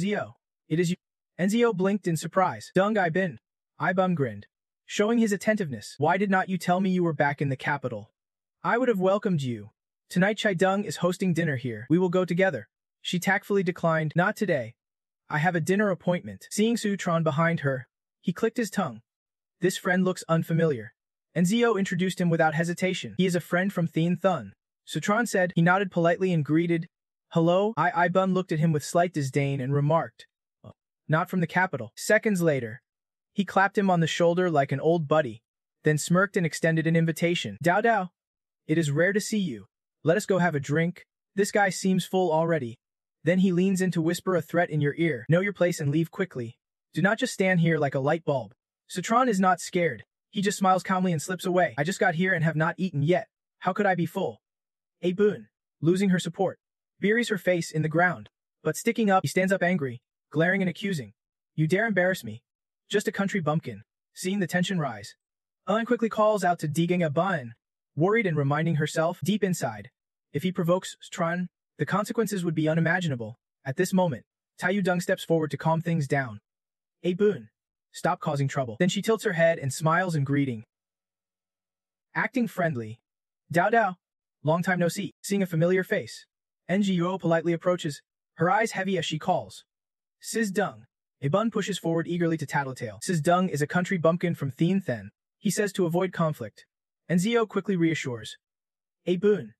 it is you. Enzio blinked in surprise. Dung I bin. Ibum grinned, showing his attentiveness. Why did not you tell me you were back in the capital? I would have welcomed you. Tonight Chai Dung is hosting dinner here. We will go together. She tactfully declined, not today. I have a dinner appointment. Seeing Sutron behind her, he clicked his tongue. This friend looks unfamiliar. Enzio introduced him without hesitation. He is a friend from Thien Thun. Sutron said. He nodded politely and greeted. Hello? Ibun looked at him with slight disdain and remarked. Not from the capital. Seconds later, he clapped him on the shoulder like an old buddy, then smirked and extended an invitation. Dao. It is rare to see you. Let us go have a drink. This guy seems full already. Then he leans in to whisper a threat in your ear. Know your place and leave quickly. Do not just stand here like a light bulb. Citron is not scared. He just smiles calmly and slips away. I just got here and have not eaten yet. How could I be full? Boon, losing her support, buries her face in the ground. But sticking up, he stands up angry, glaring and accusing. You dare embarrass me? Just a country bumpkin. Seeing the tension rise, Ellen quickly calls out to Digang Abun, worried and reminding herself, deep inside, if he provokes Citron, the consequences would be unimaginable. At this moment, Taiyu Dung steps forward to calm things down. Boon, stop causing trouble. Then she tilts her head and smiles in greeting. Acting friendly. Dao, long time no see. Seeing a familiar face, NGO politely approaches, her eyes heavy as she calls. Sis Dung. Bun pushes forward eagerly to tattletale. Sis Dung is a country bumpkin from Thien Then, he says to avoid conflict. Enzio quickly reassures. Boon,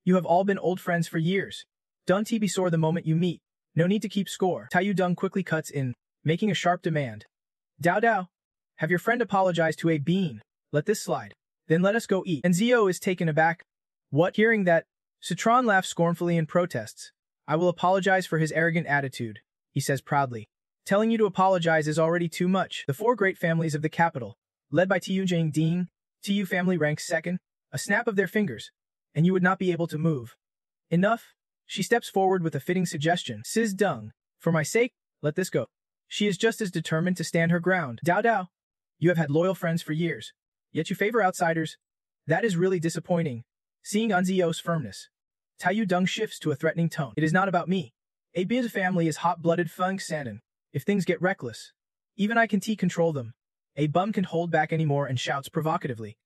you have all been old friends for years. Don't be sore the moment you meet. No need to keep score. Taiyu Dung quickly cuts in, making a sharp demand. Dao, have your friend apologize to a bean. Let this slide. Then let us go eat. Enzio is taken aback. What? Hearing that, Citron laughs scornfully and protests. I will apologize for his arrogant attitude, he says proudly. Telling you to apologize is already too much. The four great families of the capital, led by Tiu Jing Ding, Tu family ranks second, a snap of their fingers, and you would not be able to move. Enough? She steps forward with a fitting suggestion. Sis Dung, for my sake, let this go. She is just as determined to stand her ground. Dao Dao, you have had loyal friends for years, yet you favor outsiders. That is really disappointing. Seeing Anzio's firmness, Taiyu Dung shifts to a threatening tone. It is not about me. A B's family is hot-blooded Feng Sanan. If things get reckless, even I can control them. A bum can't hold back anymore and shouts provocatively.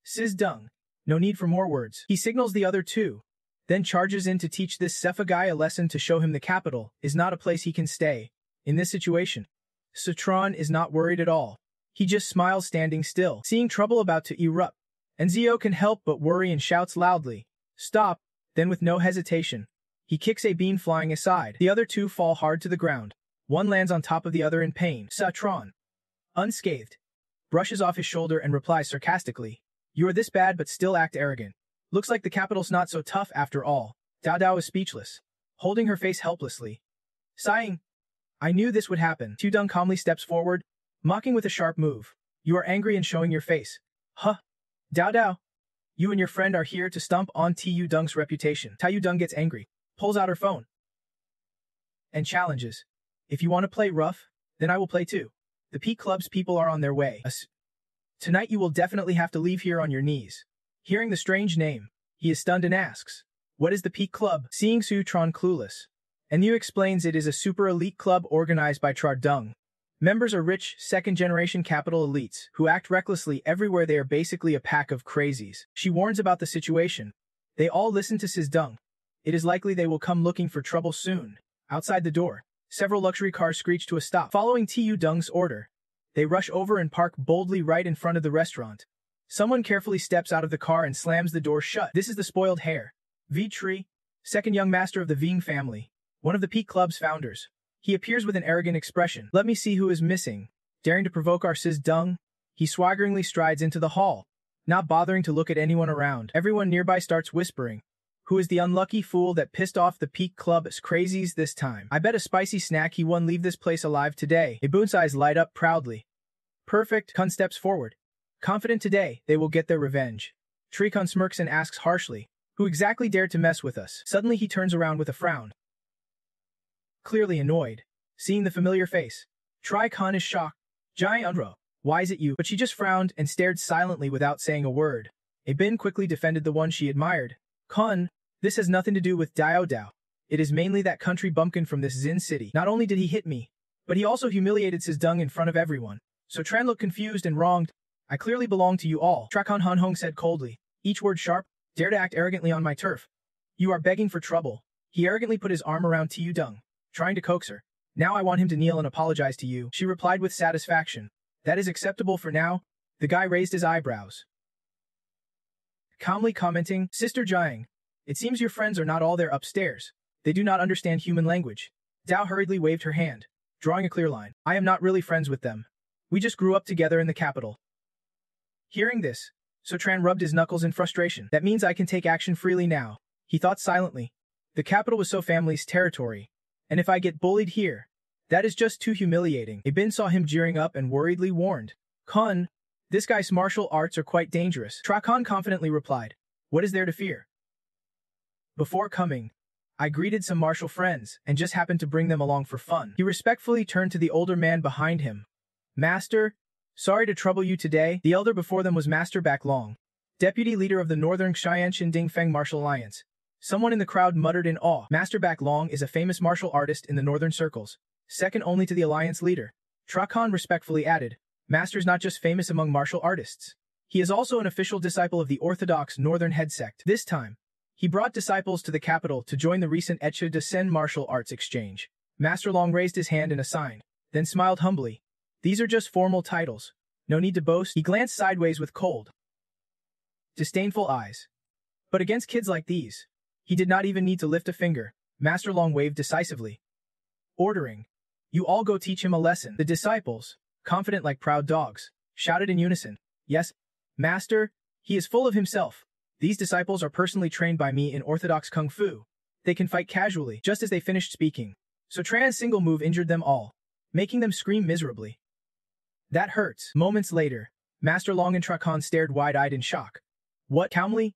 Sis Dung, no need for more words. He signals the other two, then charges in to teach this Sepha guy a lesson to show him the capital is not a place he can stay. In this situation, Citron is not worried at all. He just smiles standing still, seeing trouble about to erupt. And Zio can help but worry and shouts loudly, "Stop!" Then with no hesitation, he kicks a bean flying aside. The other two fall hard to the ground. One lands on top of the other in pain. Citron, unscathed, brushes off his shoulder and replies sarcastically, "You are this bad but still act arrogant. Looks like the capital's not so tough after all." Dao Dao is speechless, holding her face helplessly. Sighing, "I knew this would happen." Tu Dung calmly steps forward, mocking with a sharp move. "You are angry and showing your face. Huh? Dao Dao, you and your friend are here to stomp on Tu Dung's reputation." Taiyu Dung gets angry, pulls out her phone, and challenges, "If you want to play rough, then I will play too. The Peak Club's people are on their way. Tonight you will definitely have to leave here on your knees." Hearing the strange name, he is stunned and asks, "What is the Peak Club?" Seeing Sutron clueless, Anu explains it is a super elite club organized by Trar Dung. Members are rich, second-generation capital elites who act recklessly everywhere. They are basically a pack of crazies. She warns about the situation. They all listen to Sis Dung. It is likely they will come looking for trouble soon. Outside the door, several luxury cars screech to a stop. Following Tu Dung's order, they rush over and park boldly right in front of the restaurant. Someone carefully steps out of the car and slams the door shut. This is the spoiled hare, V Tree, second young master of the Ving family, one of the Peak Club's founders. He appears with an arrogant expression. "Let me see who is missing." Daring to provoke our Sis Dung, he swaggeringly strides into the hall, not bothering to look at anyone around. Everyone nearby starts whispering, "Who is the unlucky fool that pissed off the Peak Club's crazies this time? I bet a spicy snack he won leave this place alive today." Ibun's eyes light up proudly. "Perfect." Kun steps forward, confident today they will get their revenge. Trikun smirks and asks harshly, "Who exactly dared to mess with us?" Suddenly he turns around with a frown, clearly annoyed. Seeing the familiar face, Trikun is shocked. "Jai Unro, why is it you?" But she just frowned and stared silently without saying a word. Ibin quickly defended the one she admired. "Kun, this has nothing to do with Dao Dao. It is mainly that country bumpkin from this Zin city. Not only did he hit me, but he also humiliated Sis Dung in front of everyone." So Tran looked confused and wronged. "I clearly belong to you all," Trakon Han Hong said coldly, each word sharp. "Dare to act arrogantly on my turf. You are begging for trouble." He arrogantly put his arm around Tu Dung, trying to coax her. "Now I want him to kneel and apologize to you," she replied with satisfaction. "That is acceptable for now." The guy raised his eyebrows, calmly commenting, "Sister Jiang, it seems your friends are not all there upstairs. They do not understand human language." Dao hurriedly waved her hand, drawing a clear line. "I am not really friends with them. We just grew up together in the capital." Hearing this, Sotran rubbed his knuckles in frustration. "That means I can take action freely now," he thought silently. The capital was So family's territory, and if I get bullied here, that is just too humiliating. Ibin saw him jeering up and worriedly warned, "Kun, this guy's martial arts are quite dangerous." Trakon confidently replied, "What is there to fear? Before coming, I greeted some martial friends and just happened to bring them along for fun." He respectfully turned to the older man behind him. "Master, sorry to trouble you today." The elder before them was Master Back Long, deputy leader of the Northern Xianshan Dingfeng Martial Alliance. Someone in the crowd muttered in awe. Master Back Long is a famous martial artist in the northern circles, second only to the alliance leader. Trakon respectfully added, "Master's not just famous among martial artists. He is also an official disciple of the orthodox northern head sect. This time, he brought disciples to the capital to join the recent Etche de Sen martial arts exchange." Master Long raised his hand in a sign, then smiled humbly. "These are just formal titles. No need to boast." He glanced sideways with cold, disdainful eyes. But against kids like these, he did not even need to lift a finger. Master Long waved decisively, ordering, "You all go teach him a lesson." The disciples, confident like proud dogs, shouted in unison, "Yes, Master, he is full of himself. These disciples are personally trained by me in orthodox kung fu. They can fight casually." Just as they finished speaking, Sotran's single move injured them all, making them scream miserably. "That hurts." Moments later, Master Long and Trakon stared wide-eyed in shock. "What?" Calmly,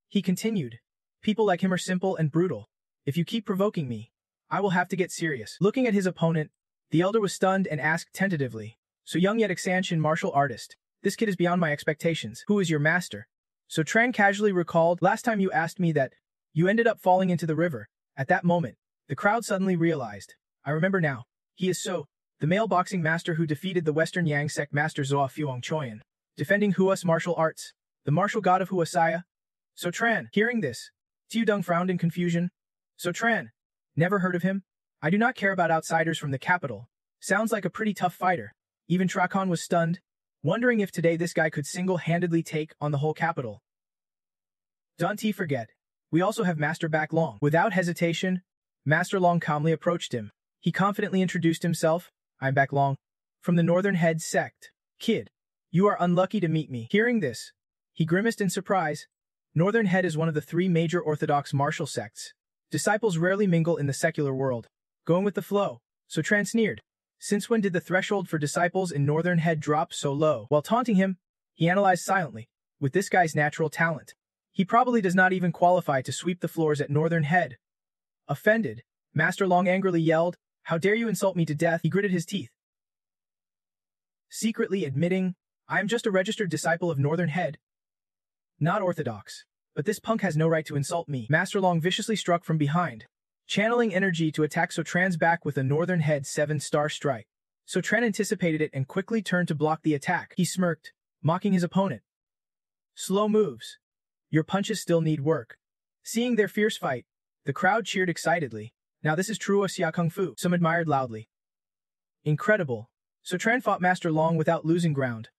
he continued, "People like him are simple and brutal. If you keep provoking me, I will have to get serious." Looking at his opponent, The elder was stunned and asked tentatively, "So young yet expansion martial artist. This kid is beyond my expectations. Who is your master?" So Tran casually recalled, "Last time you asked me that, you ended up falling into the river." At that moment, the crowd suddenly realized, "I remember now. He is So, the male boxing master who defeated the Western Yang sect master Zoa Fuong Choyan, defending Hua's martial arts, the martial god of Huasaya." So Tran, hearing this, Tiu Dung frowned in confusion. So Tran, never heard of him? I do not care about outsiders from the capital. Sounds like a pretty tough fighter. Even Trakon was stunned, wondering if today this guy could single-handedly take on the whole capital. Don't forget, we also have Master Back Long. Without hesitation, Master Long calmly approached him. He confidently introduced himself. "I'm Back Long, from the Northern Head sect. Kid, you are unlucky to meet me." Hearing this, he grimaced in surprise. Northern Head is one of the 3 major orthodox martial sects. Disciples rarely mingle in the secular world, going with the flow. So Tran sneered. Since when did the threshold for disciples in Northern Head drop so low? While taunting him, he analyzed silently. With this guy's natural talent, he probably does not even qualify to sweep the floors at Northern Head. Offended, Master Long angrily yelled, "How dare you insult me to death?" He gritted his teeth, secretly admitting, "I am just a registered disciple of Northern Head. Not orthodox. But this punk has no right to insult me." Master Long viciously struck from behind, channeling energy to attack So Tran's back with a Northern Head 7-star strike. So Tran anticipated it and quickly turned to block the attack. He smirked, mocking his opponent. "Slow moves. Your punches still need work." Seeing their fierce fight, the crowd cheered excitedly. "Now this is true Xia Kung Fu," some admired loudly. "Incredible." So Tran fought Master Long without losing ground.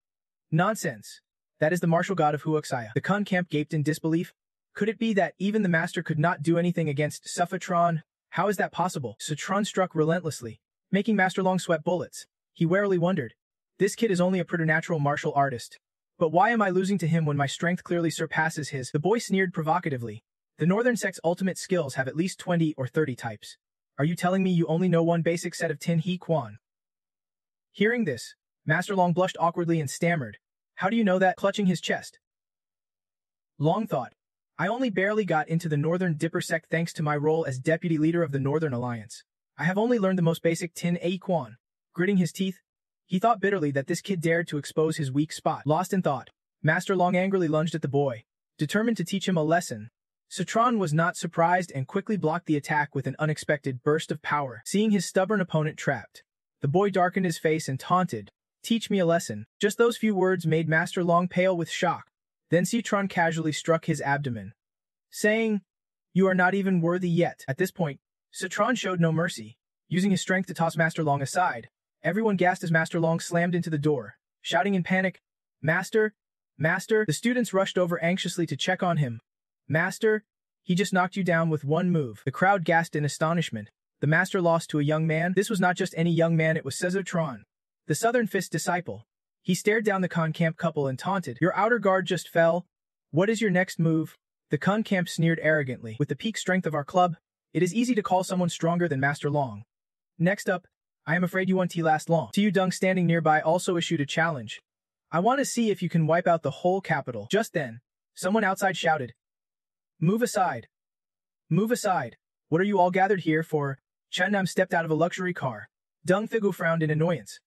"Nonsense. That is the martial god of Huaxia." The Kun camp gaped in disbelief. Could it be that even the master could not do anything against Tran? How is that possible? So Tran struck relentlessly, making Master Long sweat bullets. He warily wondered, "This kid is only a preternatural martial artist. But why am I losing to him when my strength clearly surpasses his?" The boy sneered provocatively. "The Northern sect's ultimate skills have at least 20 or 30 types. Are you telling me you only know one basic set of Tin He Quan?" Hearing this, Master Long blushed awkwardly and stammered, "How do you know that?" clutching his chest. Long thought, "I only barely got into the Northern Dipper sect thanks to my role as deputy leader of the Northern Alliance. I have only learned the most basic Tin A Quan." Gritting his teeth, he thought bitterly that this kid dared to expose his weak spot. Lost in thought, Master Long angrily lunged at the boy, determined to teach him a lesson. Tran was not surprised and quickly blocked the attack with an unexpected burst of power. Seeing his stubborn opponent trapped, the boy darkened his face and taunted, "Teach me a lesson." Just those few words made Master Long pale with shock. Then Tran casually struck his abdomen, saying, "You are not even worthy yet." At this point, Tran showed no mercy, using his strength to toss Master Long aside. Everyone gasped as Master Long slammed into the door, shouting in panic, "Master! Master!" The students rushed over anxiously to check on him. "Master, he just knocked you down with one move." The crowd gasped in astonishment. The master lost to a young man? This was not just any young man, it was Tran, the Southern Fist disciple. He stared down the Kun camp couple and taunted, "Your outer guard just fell. What is your next move?" The Kun camp sneered arrogantly, "With the peak strength of our club, it is easy to call someone stronger than Master Long. Next up, I am afraid you won't last long." Tiu Dung standing nearby also issued a challenge. "I want to see if you can wipe out the whole capital." Just then, someone outside shouted, "Move aside. Move aside. What are you all gathered here for?" Chen Nam stepped out of a luxury car. Dung Figu frowned in annoyance,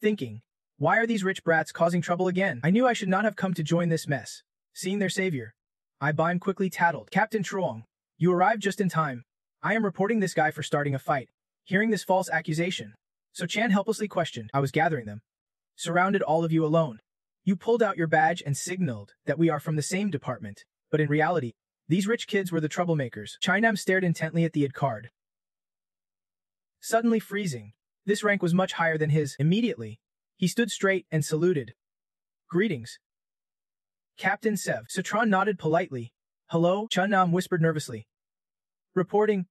thinking, "Why are these rich brats causing trouble again? I knew I should not have come to join this mess." Seeing their savior, Baim quickly tattled, "Captain Truong, you arrived just in time. I am reporting this guy for starting a fight." Hearing this false accusation, So Chan helplessly questioned, "I was gathering them. Surrounded all of you alone. You pulled out your badge and signaled that we are from the same department, but in reality, these rich kids were the troublemakers." Chainam stared intently at the ad card, suddenly freezing. This rank was much higher than his. Immediately, he stood straight and saluted. "Greetings, Captain Sev." Tran nodded politely. "Hello," Chun-Nam whispered nervously. "Reporting,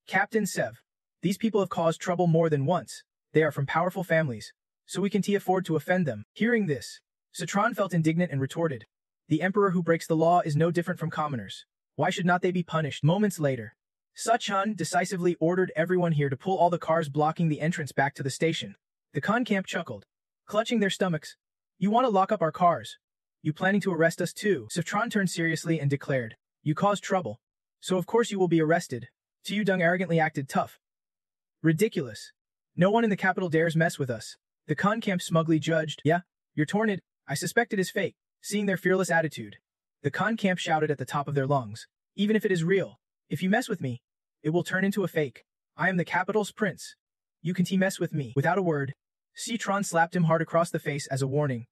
Captain Sev. These people have caused trouble more than once. They are from powerful families, so we can't afford to offend them." Hearing this, Tran felt indignant and retorted, "The emperor who breaks the law is no different from commoners. Why should not they be punished?" Moments later, Chun decisively ordered everyone here to pull all the cars blocking the entrance back to the station. The Khan camp chuckled, clutching their stomachs. "You want to lock up our cars? You planning to arrest us too?" Tran turned seriously and declared, "You caused trouble, so of course you will be arrested." Tiu Dung arrogantly acted tough. "Ridiculous. No one in the capital dares mess with us. The Camp smugly judged. Yeah, you're torn. I suspect it is fake. Seeing their fearless attitude, the Camp shouted at the top of their lungs. Even if it is real, if you mess with me, it will turn into a fake. I am the capital's prince. You can mess with me. Without a word, Citron slapped him hard across the face as a warning.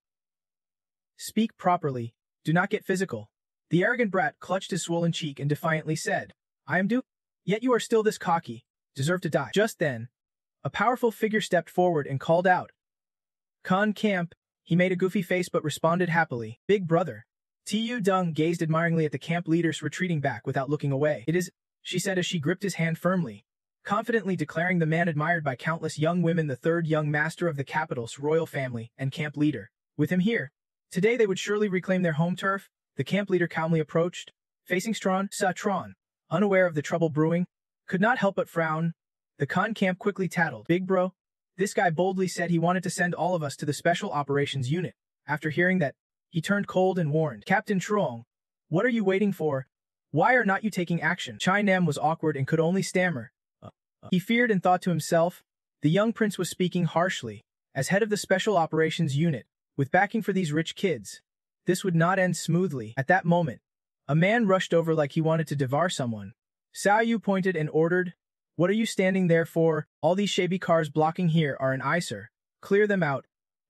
Speak properly. Do not get physical. The arrogant brat clutched his swollen cheek and defiantly said, I am due. Yet you are still this cocky. Deserve to die. Just then, a powerful figure stepped forward and called out, Camp. He made a goofy face but responded happily. Big brother. Tu Dung gazed admiringly at the camp leaders retreating back without looking away. It is, she said as she gripped his hand firmly, confidently declaring the man admired by countless young women the third young master of the capital's royal family and camp leader. With him here, today they would surely reclaim their home turf. The camp leader calmly approached, facing Tron, unaware of the trouble brewing, could not help but frown. The Camp quickly tattled. Big bro. This guy boldly said he wanted to send all of us to the Special Operations Unit. After hearing that, he turned cold and warned. Captain Trong, what are you waiting for? Why are not you taking action? Chai Nam was awkward and could only stammer. He feared and thought to himself, the young prince was speaking harshly. As head of the Special Operations Unit, with backing for these rich kids, this would not end smoothly. At that moment, a man rushed over like he wanted to devour someone. Sao Yu pointed and ordered, what are you standing there for? All these shabby cars blocking here are an eyesore. Clear them out.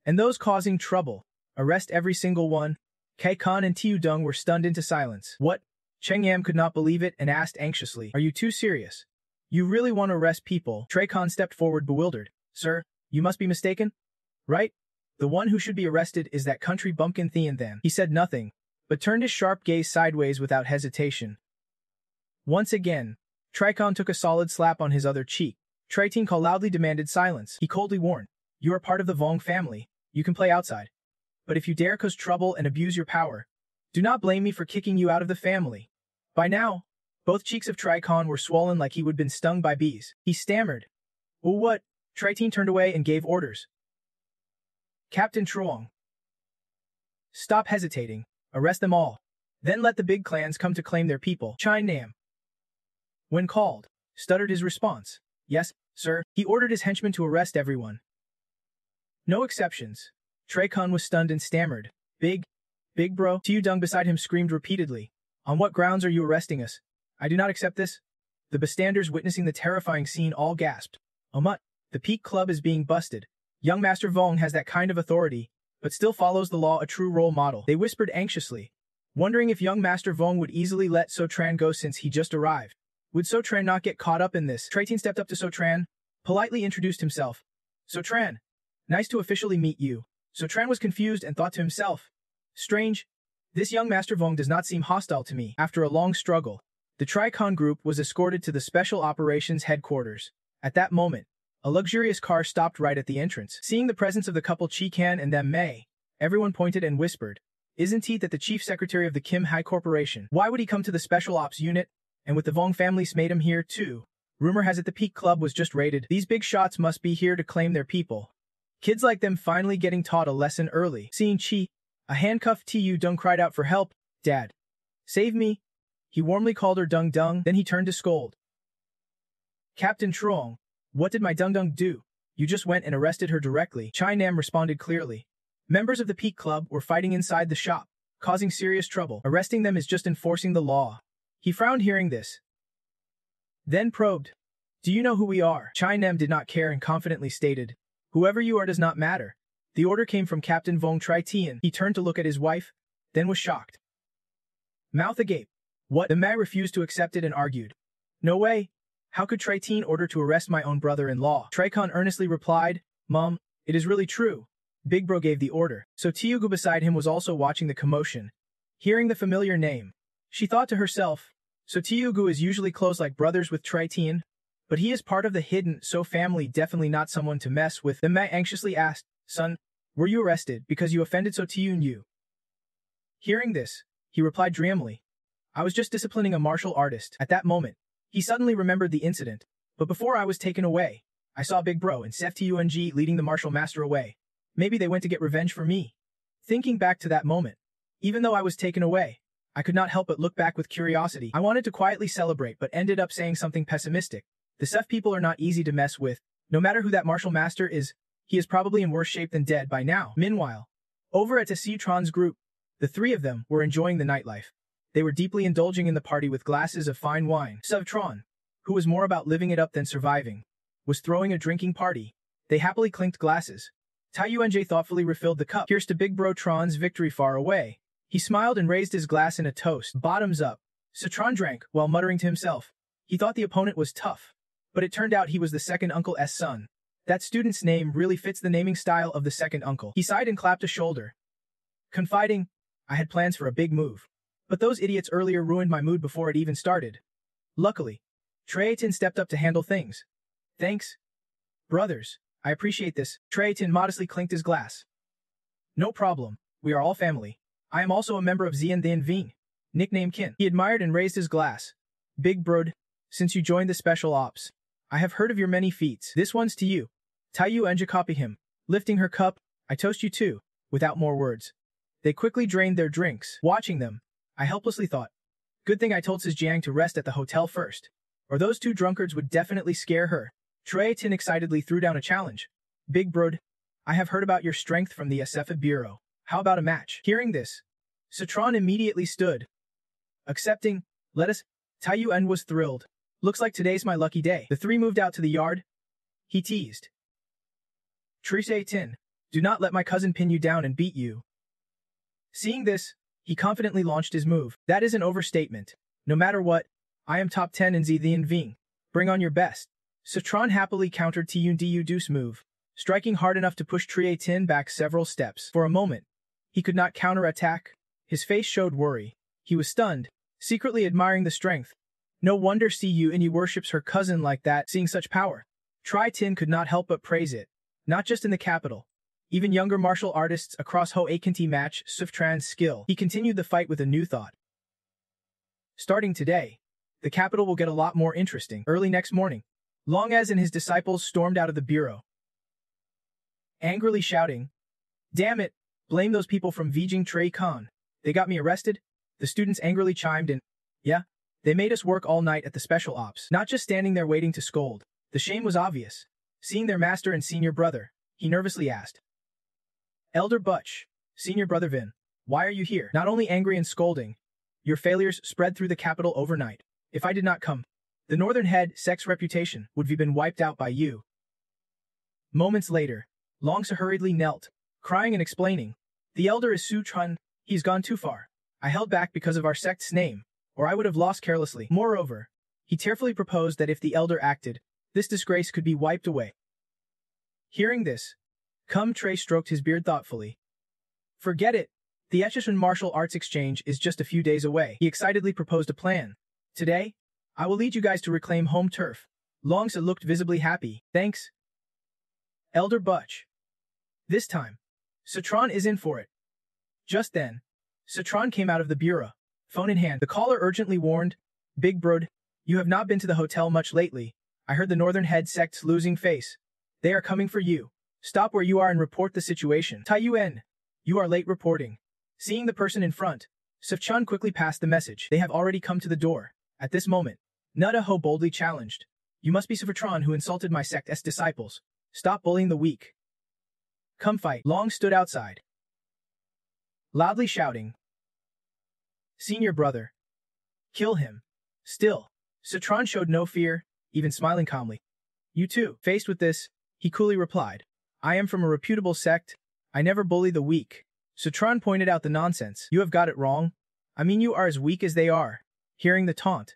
And those causing trouble, arrest every single one. Kai Khan and Tiu Dung were stunned into silence. What? Cheng Yam could not believe it and asked anxiously, are you too serious? You really want to arrest people? Trey Khan stepped forward bewildered. Sir, you must be mistaken? Right? The one who should be arrested is that country bumpkin Thean then. He said nothing, but turned his sharp gaze sideways without hesitation. Once again, Tricon took a solid slap on his other cheek. Tritin Ka loudly demanded silence. He coldly warned, you are part of the Vong family. You can play outside. But if you dare cause trouble and abuse your power, do not blame me for kicking you out of the family. By now, both cheeks of Tricon were swollen like he would been stung by bees. He stammered. Oh what? Tritin turned away and gave orders. Captain Truong. Stop hesitating. Arrest them all. Then let the big clans come to claim their people. Chai Nam, when called, stuttered his response. Yes, sir. He ordered his henchmen to arrest everyone. No exceptions. Tricon was stunned and stammered. Big bro. Tiu Dung beside him screamed repeatedly. On what grounds are you arresting us? I do not accept this. The bystanders witnessing the terrifying scene all gasped. Omut, the Peak Club is being busted. Young Master Vong has that kind of authority, but still follows the law, a true role model. They whispered anxiously, wondering if young Master Vong would easily let So Tran go since he just arrived. Would So Tran not get caught up in this? Tritin stepped up to So Tran, politely introduced himself. So Tran, nice to officially meet you. So Tran was confused and thought to himself, strange, this young Master Vong does not seem hostile to me. After a long struggle, the Tricon group was escorted to the Special Operations headquarters. At that moment, a luxurious car stopped right at the entrance. Seeing the presence of the couple Chi Kan and them Mei, everyone pointed and whispered, isn't he that the chief secretary of the Kim High Corporation? Why would he come to the Special Ops unit? And with the Vong family made him here too. Rumor has it the Peak Club was just raided. These big shots must be here to claim their people. Kids like them finally getting taught a lesson early. Seeing Chi, a handcuffed Tu Dung cried out for help. Dad, save me. He warmly called her Dung Dung, then he turned to scold. Captain Truong, what did my Dung Dung do? You just went and arrested her directly. Chai Nam responded clearly. Members of the Peak Club were fighting inside the shop, causing serious trouble. Arresting them is just enforcing the law. He frowned hearing this. Then probed. Do you know who we are? Chai Nem did not care and confidently stated, whoever you are does not matter. The order came from Captain Vong Tri Tien. He turned to look at his wife, then was shocked. Mouth agape. What? The Mai refused to accept it and argued. No way. How could Tri Tien order to arrest my own brother-in-law? Tricon earnestly replied, Mom, it is really true. Big Bro gave the order. So Tiugu beside him was also watching the commotion. Hearing the familiar name, she thought to herself, so Tiugu is usually close like brothers with Tritin, but he is part of the hidden So family, definitely not someone to mess with. The Mai anxiously asked, Son, were you arrested because you offended So Tiun Yu? Hearing this, he replied dreamily, I was just disciplining a martial artist. At that moment, he suddenly remembered the incident, but before I was taken away, I saw Big Bro and Sef Tung leading the martial master away. Maybe they went to get revenge for me. Thinking back to that moment, even though I was taken away, I could not help but look back with curiosity. I wanted to quietly celebrate but ended up saying something pessimistic. The Sef people are not easy to mess with. No matter who that martial master is, he is probably in worse shape than dead by now. Meanwhile, over at Citron's group, the three of them were enjoying the nightlife. They were deeply indulging in the party with glasses of fine wine. Citron, who was more about living it up than surviving, was throwing a drinking party. They happily clinked glasses. Taiyuanjie thoughtfully refilled the cup. Here's to Big Bro Tron's victory far away. He smiled and raised his glass in a toast. Bottoms up. Citron drank, while muttering to himself. He thought the opponent was tough, but it turned out he was the second uncle's son. That student's name really fits the naming style of the second uncle. He sighed and clapped a shoulder, confiding, I had plans for a big move, but those idiots earlier ruined my mood before it even started. Luckily, Trayton stepped up to handle things. Thanks, brothers. I appreciate this. Trayton modestly clinked his glass. No problem. We are all family. I am also a member of Zian Than Ving, nicknamed Kin. He admired and raised his glass. Big Brod, since you joined the special ops, I have heard of your many feats. This one's to you. Taiyuanjie copied him. Lifting her cup, I toast you too, without more words. They quickly drained their drinks. Watching them, I helplessly thought, good thing I told Jiang to rest at the hotel first, or those two drunkards would definitely scare her. Trayton excitedly threw down a challenge. Big Brod, I have heard about your strength from the SSS Bureau. How about a match? Hearing this, Citron immediately stood. Accepting, let us. Taiyuan was thrilled. Looks like today's my lucky day. The three moved out to the yard. He teased. Trayton, do not let my cousin pin you down and beat you. Seeing this, he confidently launched his move. That is an overstatement. No matter what, I am top 10 in Zian Ving. Bring on your best. Citron happily countered Tiundu's move, striking hard enough to push Trayton back several steps. For a moment, he could not counterattack. His face showed worry. He was stunned, secretly admiring the strength. No wonder Ciyu worships her cousin like that, seeing such power. Trayton could not help but praise it. Not just in the capital. Even younger martial artists across Hoakanti match Swiftran's skill. He continued the fight with a new thought. Starting today, the capital will get a lot more interesting. Early next morning, Longaz and his disciples stormed out of the bureau, angrily shouting, Damn it! Blame those people from Vijing Tray Khan. They got me arrested? The students angrily chimed in. Yeah, they made us work all night at the special ops. Not just standing there waiting to scold. The shame was obvious. Seeing their master and senior brother, he nervously asked. Elder Butch, senior brother Vin, why are you here? Not only angry and scolding, your failures spread through the capital overnight. If I did not come, the northern head sect's reputation would have been wiped out by you. Moments later, Longsa hurriedly knelt, crying and explaining. The elder is Su Chun. He's gone too far. I held back because of our sect's name, or I would have lost carelessly. Moreover, he tearfully proposed that if the elder acted, this disgrace could be wiped away. Hearing this, Trey stroked his beard thoughtfully. Forget it. The Echishan martial arts exchange is just a few days away. He excitedly proposed a plan. Today, I will lead you guys to reclaim home turf. Longsa looked visibly happy. Thanks, Elder Butch. This time, Citron is in for it. Just then, Citron came out of the bureau, phone in hand. The caller urgently warned, Big Brod, you have not been to the hotel much lately. I heard the northern head sect's losing face. They are coming for you. Stop where you are and report the situation. Taiyuan, you are late reporting. Seeing the person in front, Sifchun quickly passed the message. They have already come to the door. At this moment, Nuda Ho boldly challenged. You must be Sifchun who insulted my sect's disciples. Stop bullying the weak. Come fight. Long stood outside, loudly shouting. Senior brother. Kill him. Still, Citron showed no fear, even smiling calmly. You too. Faced with this, he coolly replied. I am from a reputable sect. I never bully the weak. Citron pointed out the nonsense. You have got it wrong. I mean you are as weak as they are. Hearing the taunt,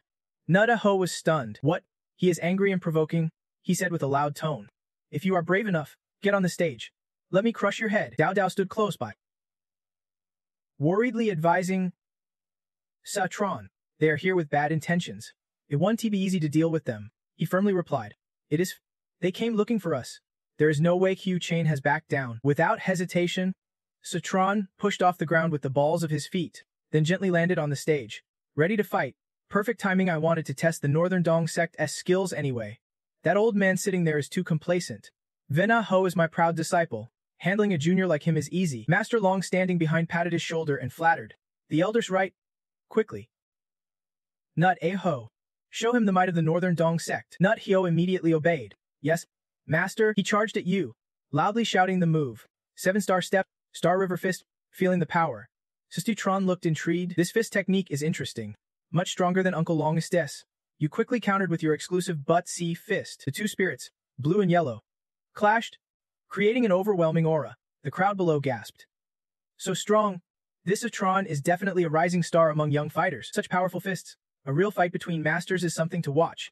Nuda Ho was stunned. What? He is angry and provoking, he said with a loud tone. If you are brave enough, get on the stage. Let me crush your head. Dao Dao stood close by, worriedly advising. Citron, they are here with bad intentions. It won't be easy to deal with them, he firmly replied. It is. They came looking for us. There is no way Q Chain has backed down. Without hesitation, Citron pushed off the ground with the balls of his feet, then gently landed on the stage, ready to fight. Perfect timing. I wanted to test the Northern Dong sect's skills anyway. That old man sitting there is too complacent. Vena Ho is my proud disciple. Handling a junior like him is easy. Master Long standing behind patted his shoulder and flattered. The elder's right. Quickly. Nut A Ho. Show him the might of the Northern Dong sect. Nut Hyo immediately obeyed. Yes, Master, he charged at you, loudly shouting the move. 7-star step, Star River Fist, feeling the power. Sutron looked intrigued. This fist technique is interesting. Much stronger than Uncle Long SSS. You quickly countered with your exclusive butt-C fist. The two spirits, blue and yellow, clashed, creating an overwhelming aura. The crowd below gasped. So strong. This Sutron is definitely a rising star among young fighters. Such powerful fists. A real fight between masters is something to watch.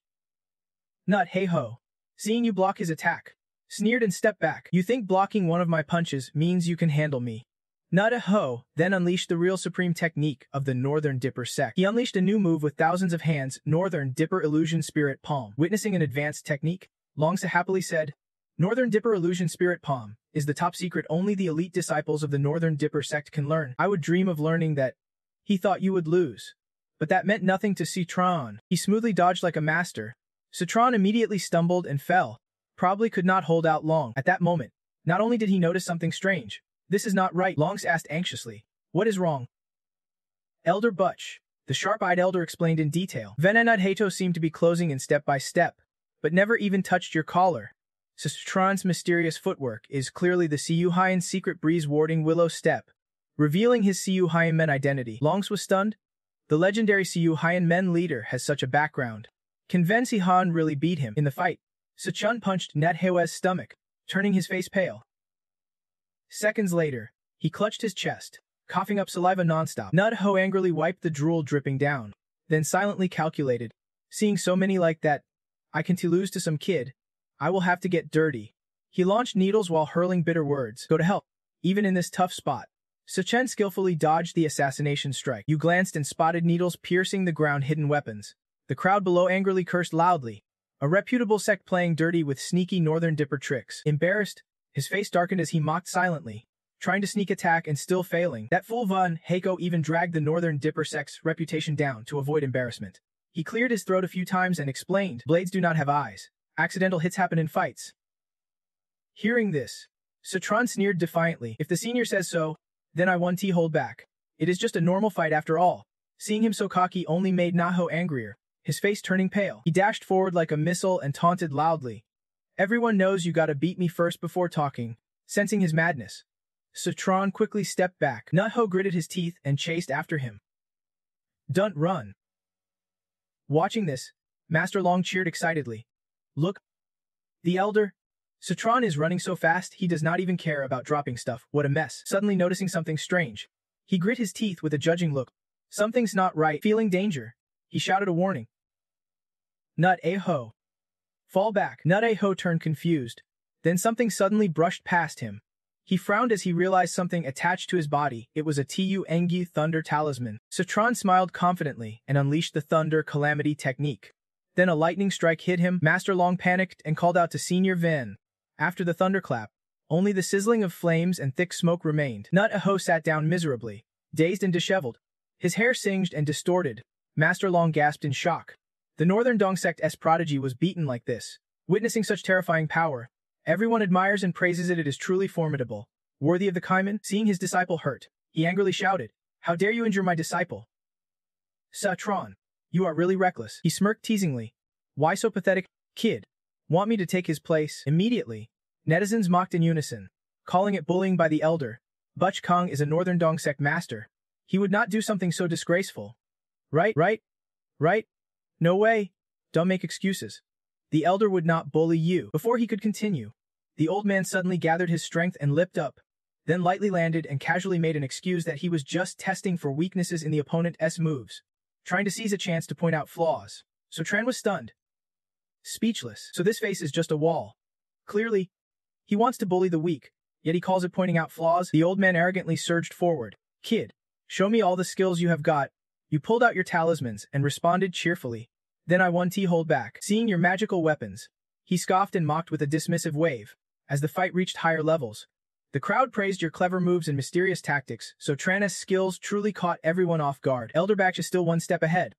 Nut hey-ho. Seeing you block his attack, sneered and stepped back. You think blocking one of my punches means you can handle me? Nut-a-ho then unleashed the real supreme technique of the Northern Dipper sect. He unleashed a new move with thousands of hands, Northern Dipper Illusion Spirit Palm. Witnessing an advanced technique, Longsa happily said, Northern Dipper Illusion Spirit Palm is the top secret only the elite disciples of the Northern Dipper sect can learn. I would dream of learning that. He thought you would lose. But that meant nothing to Sutron. He smoothly dodged like a master. Sutron immediately stumbled and fell. Probably could not hold out long. At that moment, not only did he notice something strange. This is not right, Longs asked anxiously. What is wrong? Elder Butch, the sharp-eyed elder explained in detail. Venenut Hato seemed to be closing in step by step, but never even touched your collar. Sutron's mysterious footwork is clearly the Siu Haiyan secret breeze-warding willow step, revealing his Siu Haiyan men identity. Longs was stunned. The legendary Siu Haiyan men leader has such a background. Can Ven Sihan really beat him in the fight? Suchun punched Net Hewe's stomach, turning his face pale. Seconds later, he clutched his chest, coughing up saliva nonstop. Nud Ho angrily wiped the drool dripping down, then silently calculated. Seeing so many like that, I can lose to some kid. I will have to get dirty. He launched needles while hurling bitter words. Go to hell. Even in this tough spot. Suchen skillfully dodged the assassination strike. You glanced and spotted needles piercing the ground hidden weapons. The crowd below angrily cursed loudly. A reputable sect playing dirty with sneaky Northern Dipper tricks. Embarrassed, his face darkened as he mocked silently, trying to sneak attack and still failing. That fool Vun Heiko even dragged the Northern Dipper sect's reputation down to avoid embarrassment. He cleared his throat a few times and explained, blades do not have eyes. Accidental hits happen in fights. Hearing this, Sutron sneered defiantly. If the senior says so, then I won't hold back. It is just a normal fight after all. Seeing him so cocky only made Naho angrier, his face turning pale. He dashed forward like a missile and taunted loudly. Everyone knows you gotta beat me first before talking. Sensing his madness, Sutron quickly stepped back. Naho gritted his teeth and chased after him. Don't run. Watching this, Master Long cheered excitedly. Look. The elder. Sutron is running so fast he does not even care about dropping stuff. What a mess. Suddenly noticing something strange, he grit his teeth with a judging look. Something's not right. Feeling danger, he shouted a warning. Nut-a-ho. Fall back. Nut-a-ho turned confused. Then something suddenly brushed past him. He frowned as he realized something attached to his body. It was a Tu Engi Thunder Talisman. Sutron smiled confidently and unleashed the Thunder Calamity technique. Then a lightning strike hit him. Master Long panicked and called out to Senior Ven. After the thunderclap, only the sizzling of flames and thick smoke remained. Nut-a-ho sat down miserably, dazed and disheveled. His hair singed and distorted. Master Long gasped in shock. The Northern Dong Sect's prodigy was beaten like this. Witnessing such terrifying power, everyone admires and praises it. It is truly formidable. Worthy of the Kaiman. Seeing his disciple hurt, he angrily shouted, How dare you injure my disciple? Sutron, you are really reckless. He smirked teasingly. Why so pathetic, kid? Want me to take his place? Immediately, netizens mocked in unison, calling it bullying by the elder. Butch Kong is a Northern Dong Sect master. He would not do something so disgraceful. Right? No way. Don't make excuses. The elder would not bully you. Before he could continue, the old man suddenly gathered his strength and leapt up, then lightly landed and casually made an excuse that he was just testing for weaknesses in the opponent's moves, trying to seize a chance to point out flaws. So Tran was stunned. Speechless. So this face is just a wall. Clearly, he wants to bully the weak, yet he calls it pointing out flaws. The old man arrogantly surged forward. Kid, show me all the skills you have got. You pulled out your talismans and responded cheerfully. Then I won't hold back. Seeing your magical weapons, he scoffed and mocked with a dismissive wave. As the fight reached higher levels, the crowd praised your clever moves and mysterious tactics, so Tran's skills truly caught everyone off guard. Elder Batch is still one step ahead.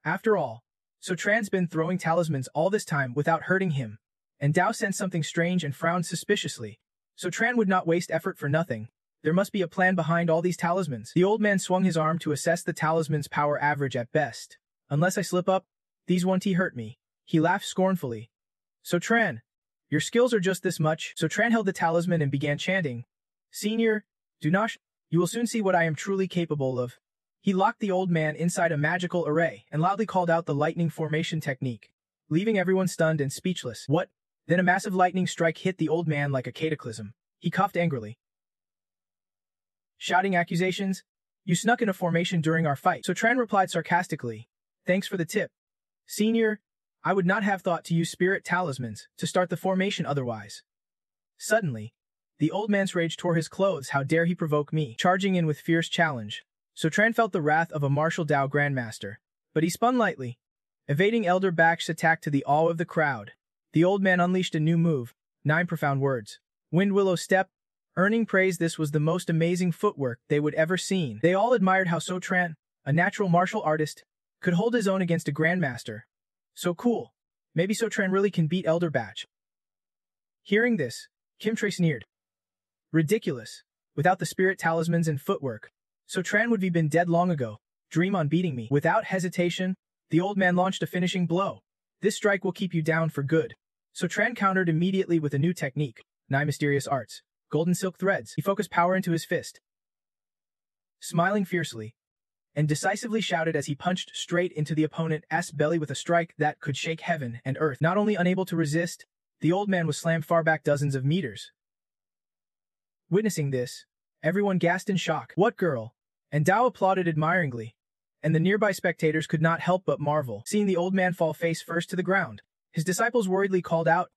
After all, so Tran's been throwing talismans all this time without hurting him, and Dao sensed something strange and frowned suspiciously. So Tran would not waste effort for nothing. There must be a plan behind all these talismans. The old man swung his arm to assess the talisman's power average at best. Unless I slip up, these won't hurt me. He laughed scornfully. So Tran, Your skills are just this much. So Tran held the talisman and began chanting, Senior, do not. You will soon see what I am truly capable of. He locked the old man inside a magical array and loudly called out the lightning formation technique, leaving everyone stunned and speechless. What? Then a massive lightning strike hit the old man like a cataclysm. He coughed angrily, shouting accusations. You snuck in a formation during our fight. So Tran replied sarcastically, Thanks for the tip. Senior, I would not have thought to use spirit talismans to start the formation otherwise. Suddenly, the old man's rage tore his clothes. How dare he provoke me? Charging in with fierce challenge. So Tran felt the wrath of a martial Dao grandmaster, but he spun lightly, evading Elder Baksh's attack to the awe of the crowd. The old man unleashed a new move, 9 profound words. Wind Willow Step, earning praise. This was the most amazing footwork they would ever seen. They all admired how So Tran, a natural martial artist, could hold his own against a grandmaster. So cool. Maybe So Tran really can beat Elder Baksh. Hearing this, Kim Trace sneered. Ridiculous. Without the spirit talismans and footwork, So Tran would have been dead long ago. Dream on beating me. Without hesitation, the old man launched a finishing blow. This strike will keep you down for good. So Tran countered immediately with a new technique, 9 mysterious arts, golden silk threads. He focused power into his fist, smiling fiercely, and decisively shouted as he punched straight into the opponent's belly with a strike that could shake heaven and earth. Not only unable to resist, the old man was slammed far back dozens of meters. Witnessing this, everyone gasped in shock. What girl? And Dao applauded admiringly, and the nearby spectators could not help but marvel. Seeing the old man fall face first to the ground, his disciples worriedly called out,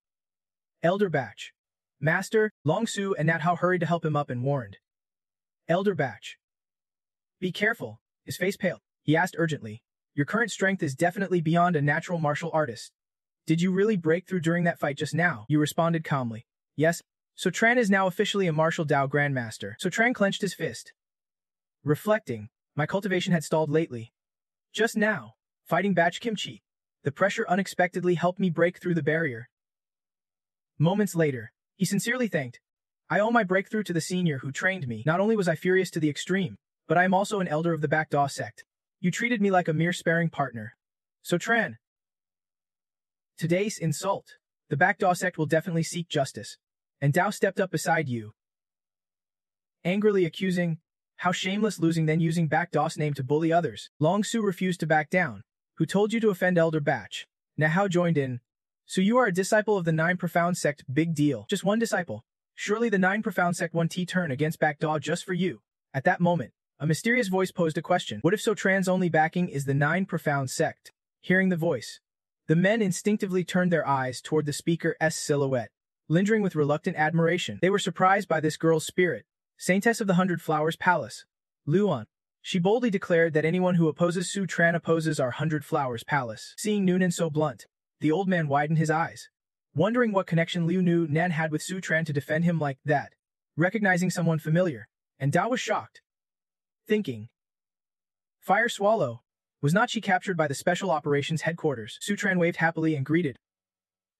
Elder Baksh, Master. Long Su and Nat Hao hurried to help him up and warned, Elder Baksh, be careful. His face paled. He asked urgently, Your current strength is definitely beyond a natural martial artist. Did you really break through during that fight just now? You responded calmly. Yes. So Tran is now officially a martial Dao grandmaster. So Tran clenched his fist, reflecting, my cultivation had stalled lately. Just now, fighting Baksh Kimchi, the pressure unexpectedly helped me break through the barrier. Moments later, he sincerely thanked, I owe my breakthrough to the senior who trained me. Not only was I furious to the extreme, but I am also an elder of the Back Daw sect. You treated me like a mere sparring partner. So Tran, today's insult. The Back Daw sect will definitely seek justice. And Dao stepped up beside you, angrily accusing, how shameless, losing then using Back Daw's name to bully others. Long Su refused to back down. Who told you to offend Elder Baksh? Now Hao joined in. So you are a disciple of the 9 Profound sect. Big deal. Just one disciple. Surely the 9 Profound sect won turn against Back Daw just for you. At that moment, a mysterious voice posed a question. What if So Tran's only backing is the 9 Profound sect? Hearing the voice, the men instinctively turned their eyes toward the speaker's silhouette, lingering with reluctant admiration. They were surprised by this girl's spirit, Saintess of the 100 Flowers Palace, Luan. She boldly declared that anyone who opposes Su Tran opposes our 100 Flowers Palace. Seeing Noonan so blunt, the old man widened his eyes, wondering what connection Liu Nan had with Su Tran to defend him like that. Recognizing someone familiar, and Dao was shocked, thinking, Fire Swallow, was not she captured by the Special Operations Headquarters? Su Tran waved happily and greeted,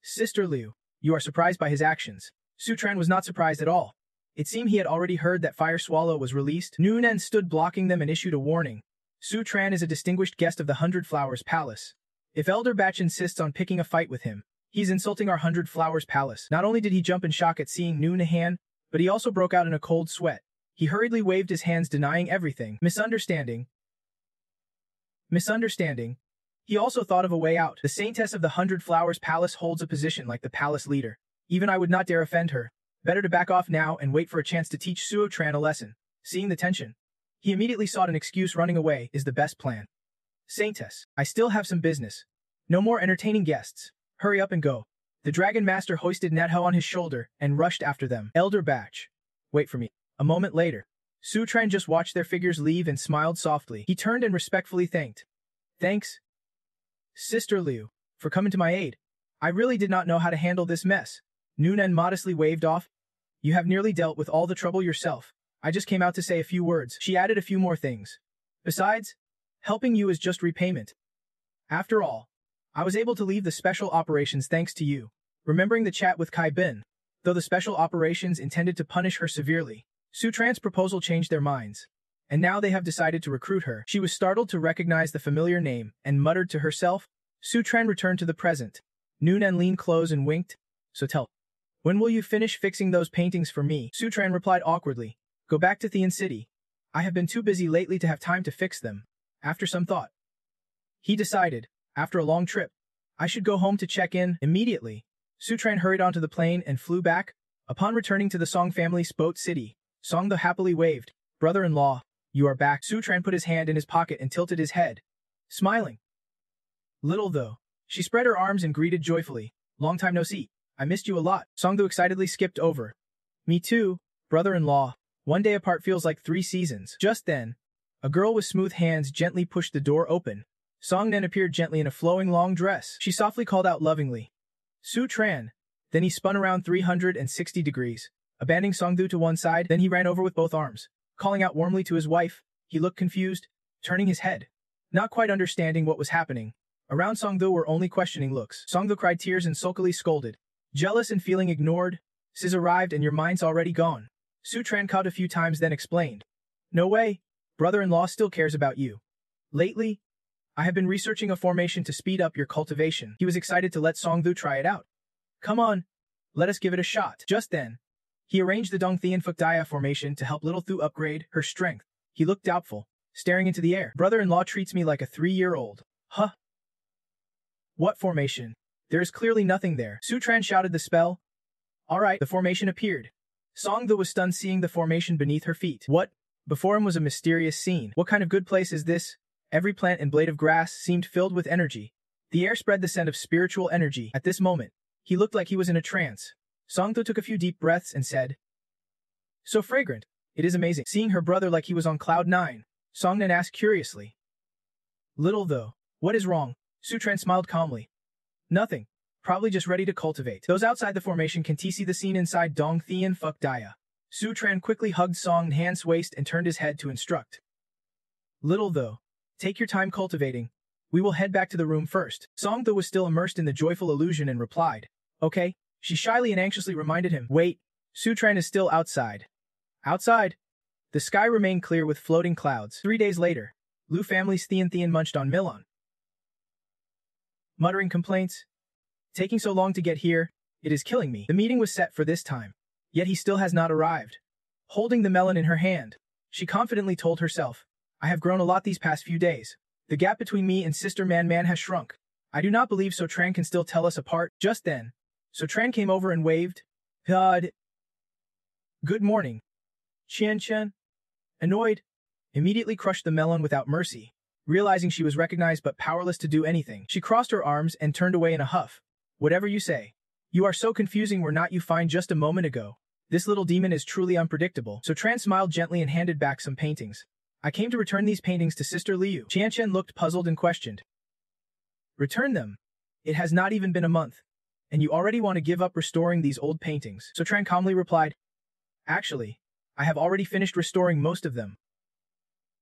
Sister Liu. You are surprised by his actions. Su Tran was not surprised at all. It seemed he had already heard that Fire Swallow was released. Noonan stood blocking them and issued a warning. Su Tran is a distinguished guest of the 100 Flowers Palace. If Elder Baksh insists on picking a fight with him, he's insulting our 100 Flowers Palace. Not only did he jump in shock at seeing Noonan, but he also broke out in a cold sweat. He hurriedly waved his hands denying everything. Misunderstanding. He also thought of a way out. The Saintess of the 100 Flowers Palace holds a position like the palace leader. Even I would not dare offend her. Better to back off now and wait for a chance to teach Suo Tran a lesson. Seeing the tension, he immediately sought an excuse. Running away is the best plan. Saintess, I still have some business. No more entertaining guests. Hurry up and go. The Dragon Master hoisted Natho on his shoulder and rushed after them. Elder Baksh, wait for me. A moment later, Su Tran just watched their figures leave and smiled softly. He turned and respectfully thanked. Thanks, Sister Liu, for coming to my aid. I really did not know how to handle this mess. Noonan modestly waved off. You have nearly dealt with all the trouble yourself. I just came out to say a few words. She added a few more things. Besides, helping you is just repayment. After all, I was able to leave the special operations thanks to you. Remembering the chat with Kai Bin, though the special operations intended to punish her severely, Su Tran's proposal changed their minds. And now they have decided to recruit her. She was startled to recognize the familiar name and muttered to herself. Su Tran returned to the present. Noonan leaned close and winked. So tell. When will you finish fixing those paintings for me? Sutran replied awkwardly. Go back to Thean City. I have been too busy lately to have time to fix them. After some thought, he decided, after a long trip, I should go home to check in immediately. Sutran hurried onto the plane and flew back. Upon returning to the Song family's boat city, Song the happily waved. Brother-in-law, you are back. Sutran put his hand in his pocket and tilted his head, smiling. Little though, she spread her arms and greeted joyfully. Long time no see. I missed you a lot. Songdo excitedly skipped over. Me too, brother-in-law. One day apart feels like 3 seasons. Just then, a girl with smooth hands gently pushed the door open. Song then appeared gently in a flowing long dress. She softly called out lovingly, Sutran. Then he spun around 360 degrees, abandoning Songdo to one side. Then he ran over with both arms, calling out warmly to his wife. He looked confused, turning his head, not quite understanding what was happening. Around Songdo were only questioning looks. Songdo cried tears and sulkily scolded. Jealous and feeling ignored, Sis arrived and your mind's already gone. Sutran caught a few times then explained. No way, brother-in-law still cares about you. Lately, I have been researching a formation to speed up your cultivation. He was excited to let Songdu try it out. Come on, let us give it a shot. Just then, he arranged the Dongthian Fukdaya formation to help little Thu upgrade her strength. He looked doubtful, staring into the air. Brother-in-law treats me like a 3-year-old. Huh? What formation? There is clearly nothing there. Sutran shouted the spell. Alright, the formation appeared. Songdu was stunned seeing the formation beneath her feet. What? Before him was a mysterious scene. What kind of good place is this? Every plant and blade of grass seemed filled with energy. The air spread the scent of spiritual energy. At this moment, he looked like he was in a trance. Songdu took a few deep breaths and said, So fragrant. It is amazing. Seeing her brother like he was on cloud 9, Songnan asked curiously. Little though. What is wrong? Sutran smiled calmly. Nothing. Probably just ready to cultivate. Those outside the formation can see the scene inside Dongthian Fukdaya. Sutran quickly hugged Song Han's waist and turned his head to instruct. Little though. Take your time cultivating. We will head back to the room first. Songdo was still immersed in the joyful illusion and replied. Okay. She shyly and anxiously reminded him. Wait. Sutran is still outside. Outside? The sky remained clear with floating clouds. 3 days later, Liu family's Thean munched on Milon. Muttering complaints. Taking so long to get here, it is killing me. The meeting was set for this time, yet he still has not arrived. Holding the melon in her hand, she confidently told herself, I have grown a lot these past few days. The gap between me and Sister Man has shrunk. I do not believe Sotran can still tell us apart. Just then, Sotran came over and waved. God. Good morning. Chen, annoyed, immediately crushed the melon without mercy. Realizing she was recognized but powerless to do anything, she crossed her arms and turned away in a huff. Whatever you say. You are so confusing were not you fine just a moment ago. This little demon is truly unpredictable. Sotran smiled gently and handed back some paintings. I came to return these paintings to Sister Liu. Chen looked puzzled and questioned. Return them? It has not even been a month. And you already want to give up restoring these old paintings. Sotran calmly replied. Actually, I have already finished restoring most of them.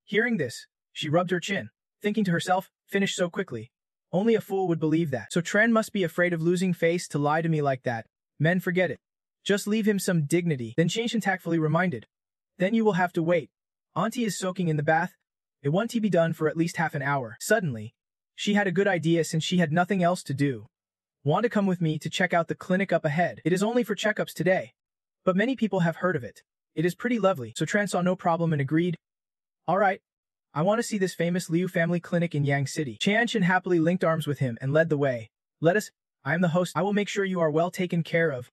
Hearing this, she rubbed her chin, thinking to herself, finished so quickly. Only a fool would believe that. Sotran must be afraid of losing face to lie to me like that. Men forget it. Just leave him some dignity. Then Chanshan tactfully reminded. Then you will have to wait. Auntie is soaking in the bath. It won't be done for at least half an hour. Suddenly, she had a good idea since she had nothing else to do. Want to come with me to check out the clinic up ahead? It is only for checkups today. But many people have heard of it. It is pretty lovely. Sotran saw no problem and agreed. Alright. I want to see this famous Liu family clinic in Yang City. Chanshan happily linked arms with him and led the way. Let us. I am the host. I will make sure you are well taken care of.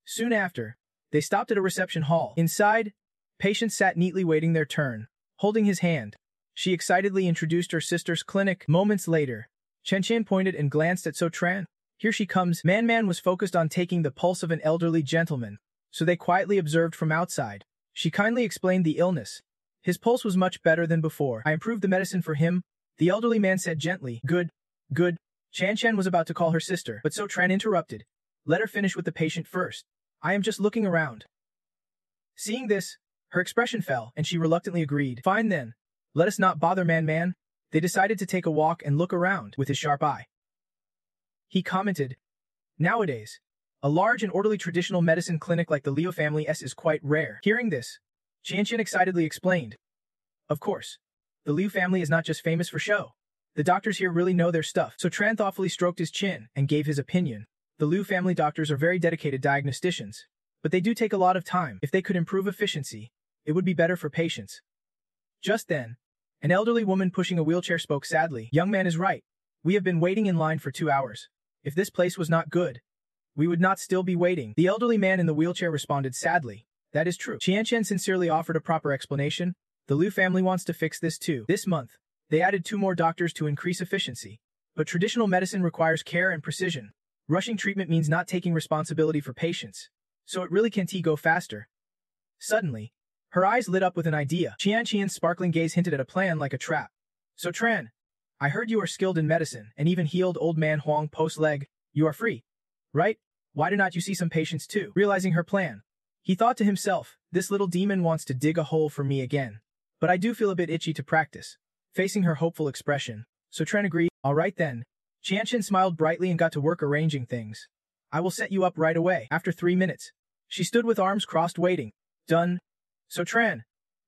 Soon after, they stopped at a reception hall. Inside, patients sat neatly waiting their turn. Holding his hand, she excitedly introduced her sister's clinic. Moments later, Chanshan pointed and glanced at Sotran. Here she comes. Man was focused on taking the pulse of an elderly gentleman, so they quietly observed from outside. She kindly explained the illness. His pulse was much better than before. I improved the medicine for him, the elderly man said gently. Good. Chanshan was about to call her sister, but Sotran interrupted. Let her finish with the patient first. I am just looking around. Seeing this, her expression fell, and she reluctantly agreed. Fine then. Let us not bother man. They decided to take a walk and look around with his sharp eye. He commented. Nowadays, a large and orderly traditional medicine clinic like the Liu family's is quite rare. Hearing this, Chanshan excitedly explained. Of course, the Liu family is not just famous for show. The doctors here really know their stuff. Sotran thoughtfully stroked his chin and gave his opinion. The Liu family doctors are very dedicated diagnosticians, but they do take a lot of time. If they could improve efficiency, it would be better for patients. Just then, an elderly woman pushing a wheelchair spoke sadly. Young man is right. We have been waiting in line for 2 hours. If this place was not good, we would not still be waiting. The elderly man in the wheelchair responded sadly. That is true. Qianqian sincerely offered a proper explanation. The Liu family wants to fix this too. This month, they added 2 more doctors to increase efficiency. But traditional medicine requires care and precision. Rushing treatment means not taking responsibility for patients. So it really can't go faster. Suddenly, her eyes lit up with an idea. Qianqian's sparkling gaze hinted at a plan like a trap. So Tran, I heard you are skilled in medicine and even healed old man Huang Po's leg. You are free, right? Why do not you see some patients too? Realizing her plan, he thought to himself, this little demon wants to dig a hole for me again. But I do feel a bit itchy to practice. Facing her hopeful expression, So Tran agreed. All right then. Qianqian smiled brightly and got to work arranging things. I will set you up right away. After 3 minutes, she stood with arms crossed waiting. Done. So Tran,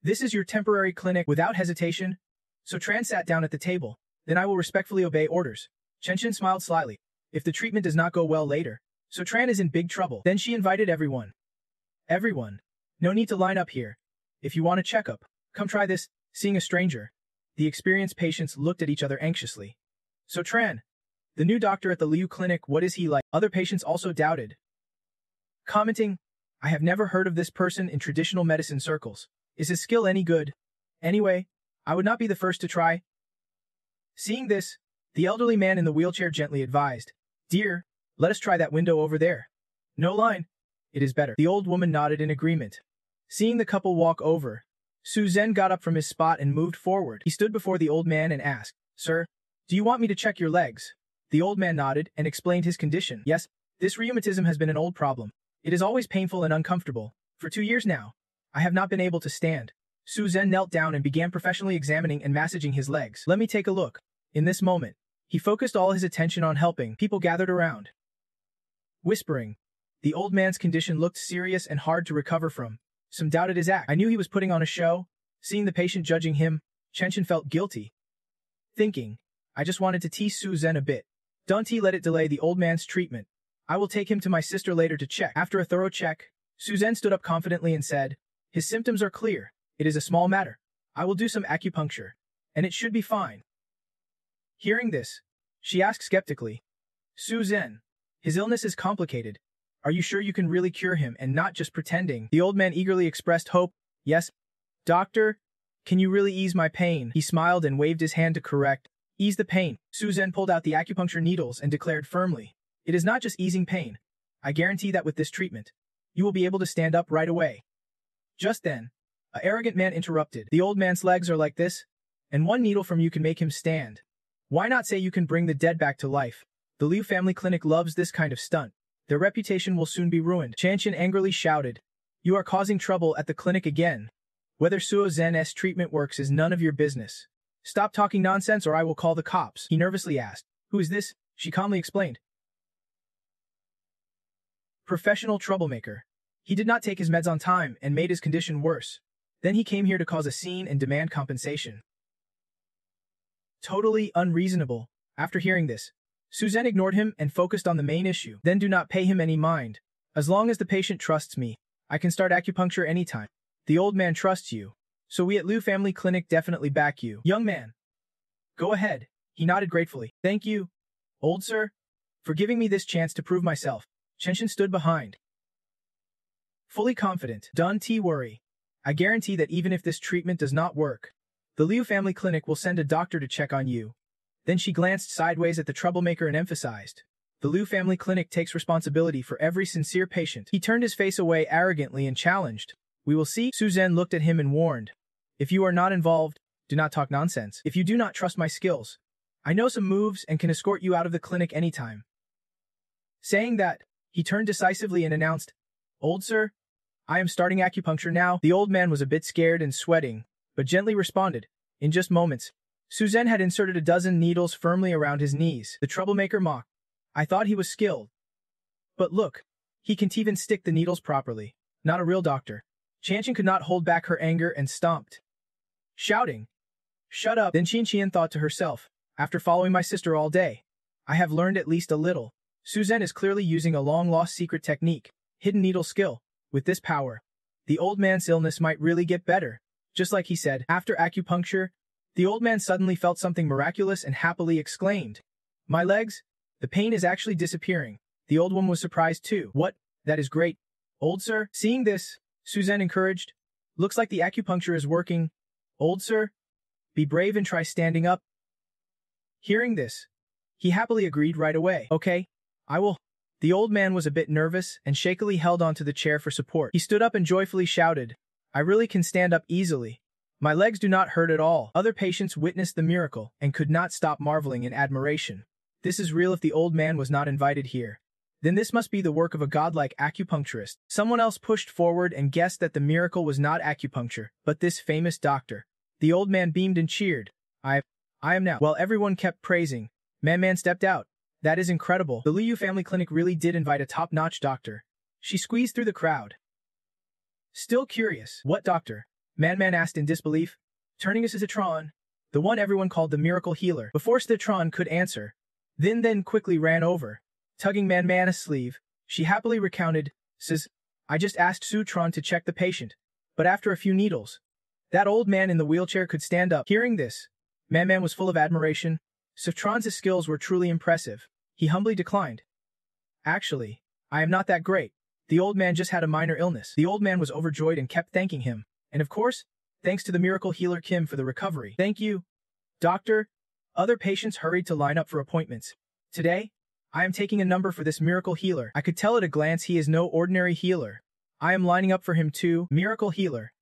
this is your temporary clinic. Without hesitation, So Tran sat down at the table. Then I will respectfully obey orders. Qianqian smiled slyly. If the treatment does not go well later, So Tran is in big trouble. Then she invited everyone. Everyone. No need to line up here. If you want a checkup, come try this. Seeing a stranger, the experienced patients looked at each other anxiously. So Tran, the new doctor at the Liu clinic, what is he like? Other patients also doubted. Commenting, I have never heard of this person in traditional medicine circles. Is his skill any good? Anyway, I would not be the first to try. Seeing this, the elderly man in the wheelchair gently advised, Dear, let us try that window over there. No line. It is better. The old woman nodded in agreement. Seeing the couple walk over, Su Zhen got up from his spot and moved forward. He stood before the old man and asked, Sir, do you want me to check your legs? The old man nodded and explained his condition. Yes, this rheumatism has been an old problem. It is always painful and uncomfortable. For 2 years now, I have not been able to stand. Su Zhen knelt down and began professionally examining and massaging his legs. Let me take a look. In this moment, he focused all his attention on helping. People gathered around. Whispering, the old man's condition looked serious and hard to recover from. Some doubted his act. I knew he was putting on a show. Seeing the patient judging him, Qianqian felt guilty. Thinking, I just wanted to tease Su Zhen a bit. Don't let it delay the old man's treatment. I will take him to my sister later to check. After a thorough check, Su Zhen stood up confidently and said, His symptoms are clear. It is a small matter. I will do some acupuncture, and it should be fine. Hearing this, she asked skeptically, Su Zhen, his illness is complicated. Are you sure you can really cure him and not just pretending? The old man eagerly expressed hope. Yes, doctor, can you really ease my pain? He smiled and waved his hand to correct. Ease the pain. Su Zhen pulled out the acupuncture needles and declared firmly, It is not just easing pain. I guarantee that with this treatment, you will be able to stand up right away. Just then, an arrogant man interrupted. The old man's legs are like this, and 1 needle from you can make him stand. Why not say you can bring the dead back to life? The Liu family clinic loves this kind of stunt. Their reputation will soon be ruined. Qianqian angrily shouted, You are causing trouble at the clinic again. Whether Su Zhen's treatment works is none of your business. Stop talking nonsense or I will call the cops. He nervously asked, Who is this? She calmly explained. Professional troublemaker. He did not take his meds on time and made his condition worse. Then he came here to cause a scene and demand compensation. Totally unreasonable. After hearing this, Su Zhen ignored him and focused on the main issue. Then do not pay him any mind. As long as the patient trusts me, I can start acupuncture anytime. The old man trusts you, so we at Liu Family Clinic definitely back you. Young man. Go ahead. He nodded gratefully. Thank you, old sir, for giving me this chance to prove myself. Qianqian stood behind. Fully confident. Don't worry. I guarantee that even if this treatment does not work, the Liu Family Clinic will send a doctor to check on you. Then she glanced sideways at the troublemaker and emphasized, The Liu Family Clinic takes responsibility for every sincere patient. He turned his face away arrogantly and challenged, We will see. Su Zhen looked at him and warned, If you are not involved, do not talk nonsense. If you do not trust my skills, I know some moves and can escort you out of the clinic anytime. Saying that, he turned decisively and announced, Old sir, I am starting acupuncture now. The old man was a bit scared and sweating, but gently responded, In just moments. Su Zhen had inserted a dozen needles firmly around his knees. The troublemaker mocked. I thought he was skilled. But look, he can't even stick the needles properly. Not a real doctor. Qianqian could not hold back her anger and stomped, shouting, Shut up. Then Qianqian thought to herself, After following my sister all day, I have learned at least a little. Suzhen is clearly using a long-lost secret technique, hidden needle skill. With this power, the old man's illness might really get better. Just like he said, after acupuncture, the old man suddenly felt something miraculous and happily exclaimed, "My legs? The pain is actually disappearing." The old woman was surprised too. "What? That is great, old sir." Seeing this, Suzhen encouraged, "Looks like the acupuncture is working. Old sir, be brave and try standing up." Hearing this, he happily agreed right away. "Okay, I will." The old man was a bit nervous and shakily held onto the chair for support. He stood up and joyfully shouted, "I really can stand up easily. My legs do not hurt at all." Other patients witnessed the miracle and could not stop marveling in admiration. This is real. If the old man was not invited here, then this must be the work of a godlike acupuncturist. Someone else pushed forward and guessed that the miracle was not acupuncture, but this famous doctor. The old man beamed and cheered. I am now." While everyone kept praising, Man stepped out. "That is incredible. The Liu family clinic really did invite a top-notch doctor." She squeezed through the crowd. Still curious. "What doctor?" Man asked in disbelief, turning to Citron, the one everyone called the miracle healer. Before Citron could answer, then quickly ran over. Tugging Man's sleeve, she happily recounted, "Says, I just asked Citron to check the patient, but after a few needles, that old man in the wheelchair could stand up." Hearing this, Man was full of admiration. Citron's skills were truly impressive. He humbly declined. "Actually, I am not that great. The old man just had a minor illness." The old man was overjoyed and kept thanking him. And of course, thanks to the miracle healer Kim for the recovery. "Thank you, doctor." Other patients hurried to line up for appointments. "Today, I am taking a number for this miracle healer. I could tell at a glance he is no ordinary healer. I am lining up for him too." Miracle healer.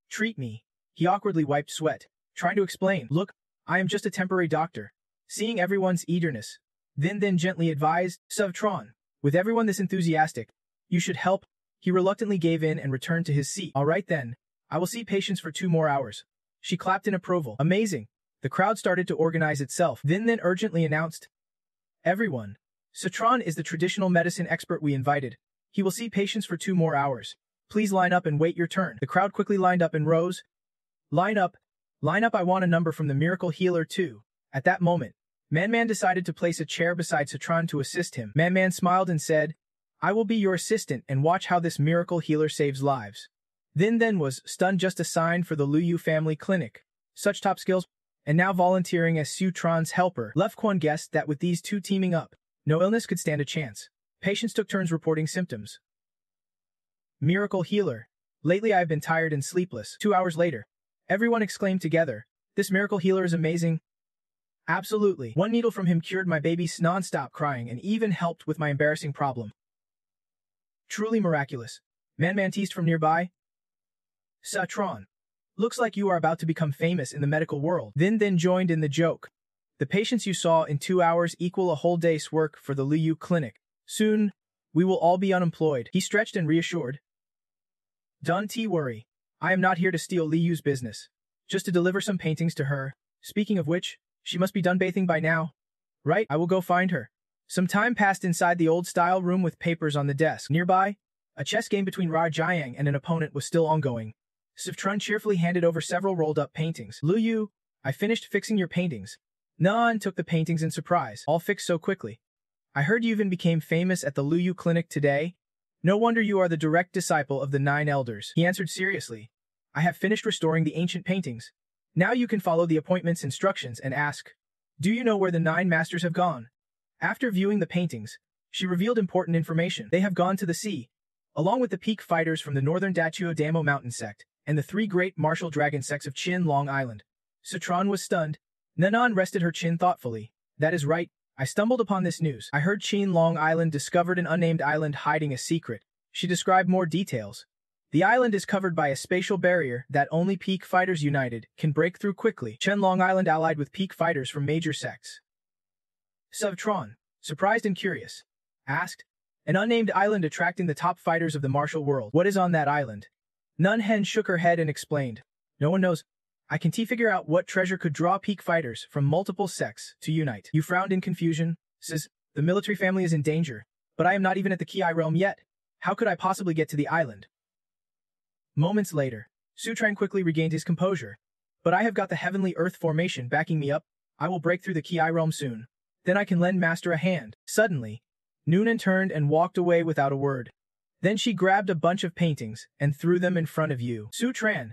"Treat me." He awkwardly wiped sweat, trying to explain, "Look, I am just a temporary doctor." Seeing everyone's eagerness, then gently advised, "Citron, with everyone this enthusiastic, you should help." He reluctantly gave in and returned to his seat. "All right then, I will see patients for 2 more hours." She clapped in approval. "Amazing." The crowd started to organize itself. Then urgently announced, "Everyone, Citron is the traditional medicine expert we invited. He will see patients for 2 more hours. Please line up and wait your turn." The crowd quickly lined up in rows. Line up, I want a number from the miracle healer too." At that moment, Man decided to place a chair beside Citron to assist him. Man smiled and said, "I will be your assistant and watch how this miracle healer saves lives." Then was stunned, just a sign for the Liu family clinic. Such top skills, and now volunteering as Citron's helper. Left Quan guessed that with these two teaming up, no illness could stand a chance. Patients took turns reporting symptoms. Miracle healer. "Lately I have been tired and sleepless." 2 hours later, everyone exclaimed together, "This miracle healer is amazing." "Absolutely. One needle from him cured my baby's non-stop crying and even helped with my embarrassing problem." "Truly miraculous." Man teased from nearby. "Citron, looks like you are about to become famous in the medical world." Then joined in the joke. "The patients you saw in 2 hours equal a whole day's work for the Liu clinic. Soon, we will all be unemployed." He stretched and reassured. "Don't worry. I am not here to steal Liu's business. Just to deliver some paintings to her. Speaking of which, she must be done bathing by now. Right, I will go find her." Some time passed inside the old-style room with papers on the desk. Nearby, a chess game between Ra Jiang and an opponent was still ongoing. Citron cheerfully handed over several rolled-up paintings. "Liu, I finished fixing your paintings." Nan took the paintings in surprise. "All fixed so quickly. I heard you even became famous at the Liu clinic today. No wonder you are the direct disciple of the 9 elders." He answered seriously. "I have finished restoring the ancient paintings. Now you can follow the appointment's instructions and ask, 'Do you know where the 9 masters have gone?'" After viewing the paintings, she revealed important information. "They have gone to the sea, along with the peak fighters from the northern Dachuo Damo mountain sect, and the 3 great martial dragon sects of Qin Long Island." Citron was stunned. Nanan rested her chin thoughtfully. "That is right. I stumbled upon this news. I heard Qin Long Island discovered an unnamed island hiding a secret." She described more details. "The island is covered by a spatial barrier that only peak fighters united can break through quickly. Qin Long Island allied with peak fighters from major sects." Citron, surprised and curious, asked, "An unnamed island attracting the top fighters of the martial world. What is on that island?" Nun Hen shook her head and explained, "No one knows. I can figure out what treasure could draw peak fighters from multiple sects to unite." You frowned in confusion, says, "The military family is in danger, but I am not even at the Ki realm yet. How could I possibly get to the island?" Moments later, Sutran quickly regained his composure. "But I have got the heavenly earth formation backing me up. I will break through the Ki realm soon. Then I can lend Master a hand." Suddenly, Noonan turned and walked away without a word. Then she grabbed a bunch of paintings and threw them in front of you. Su-tran,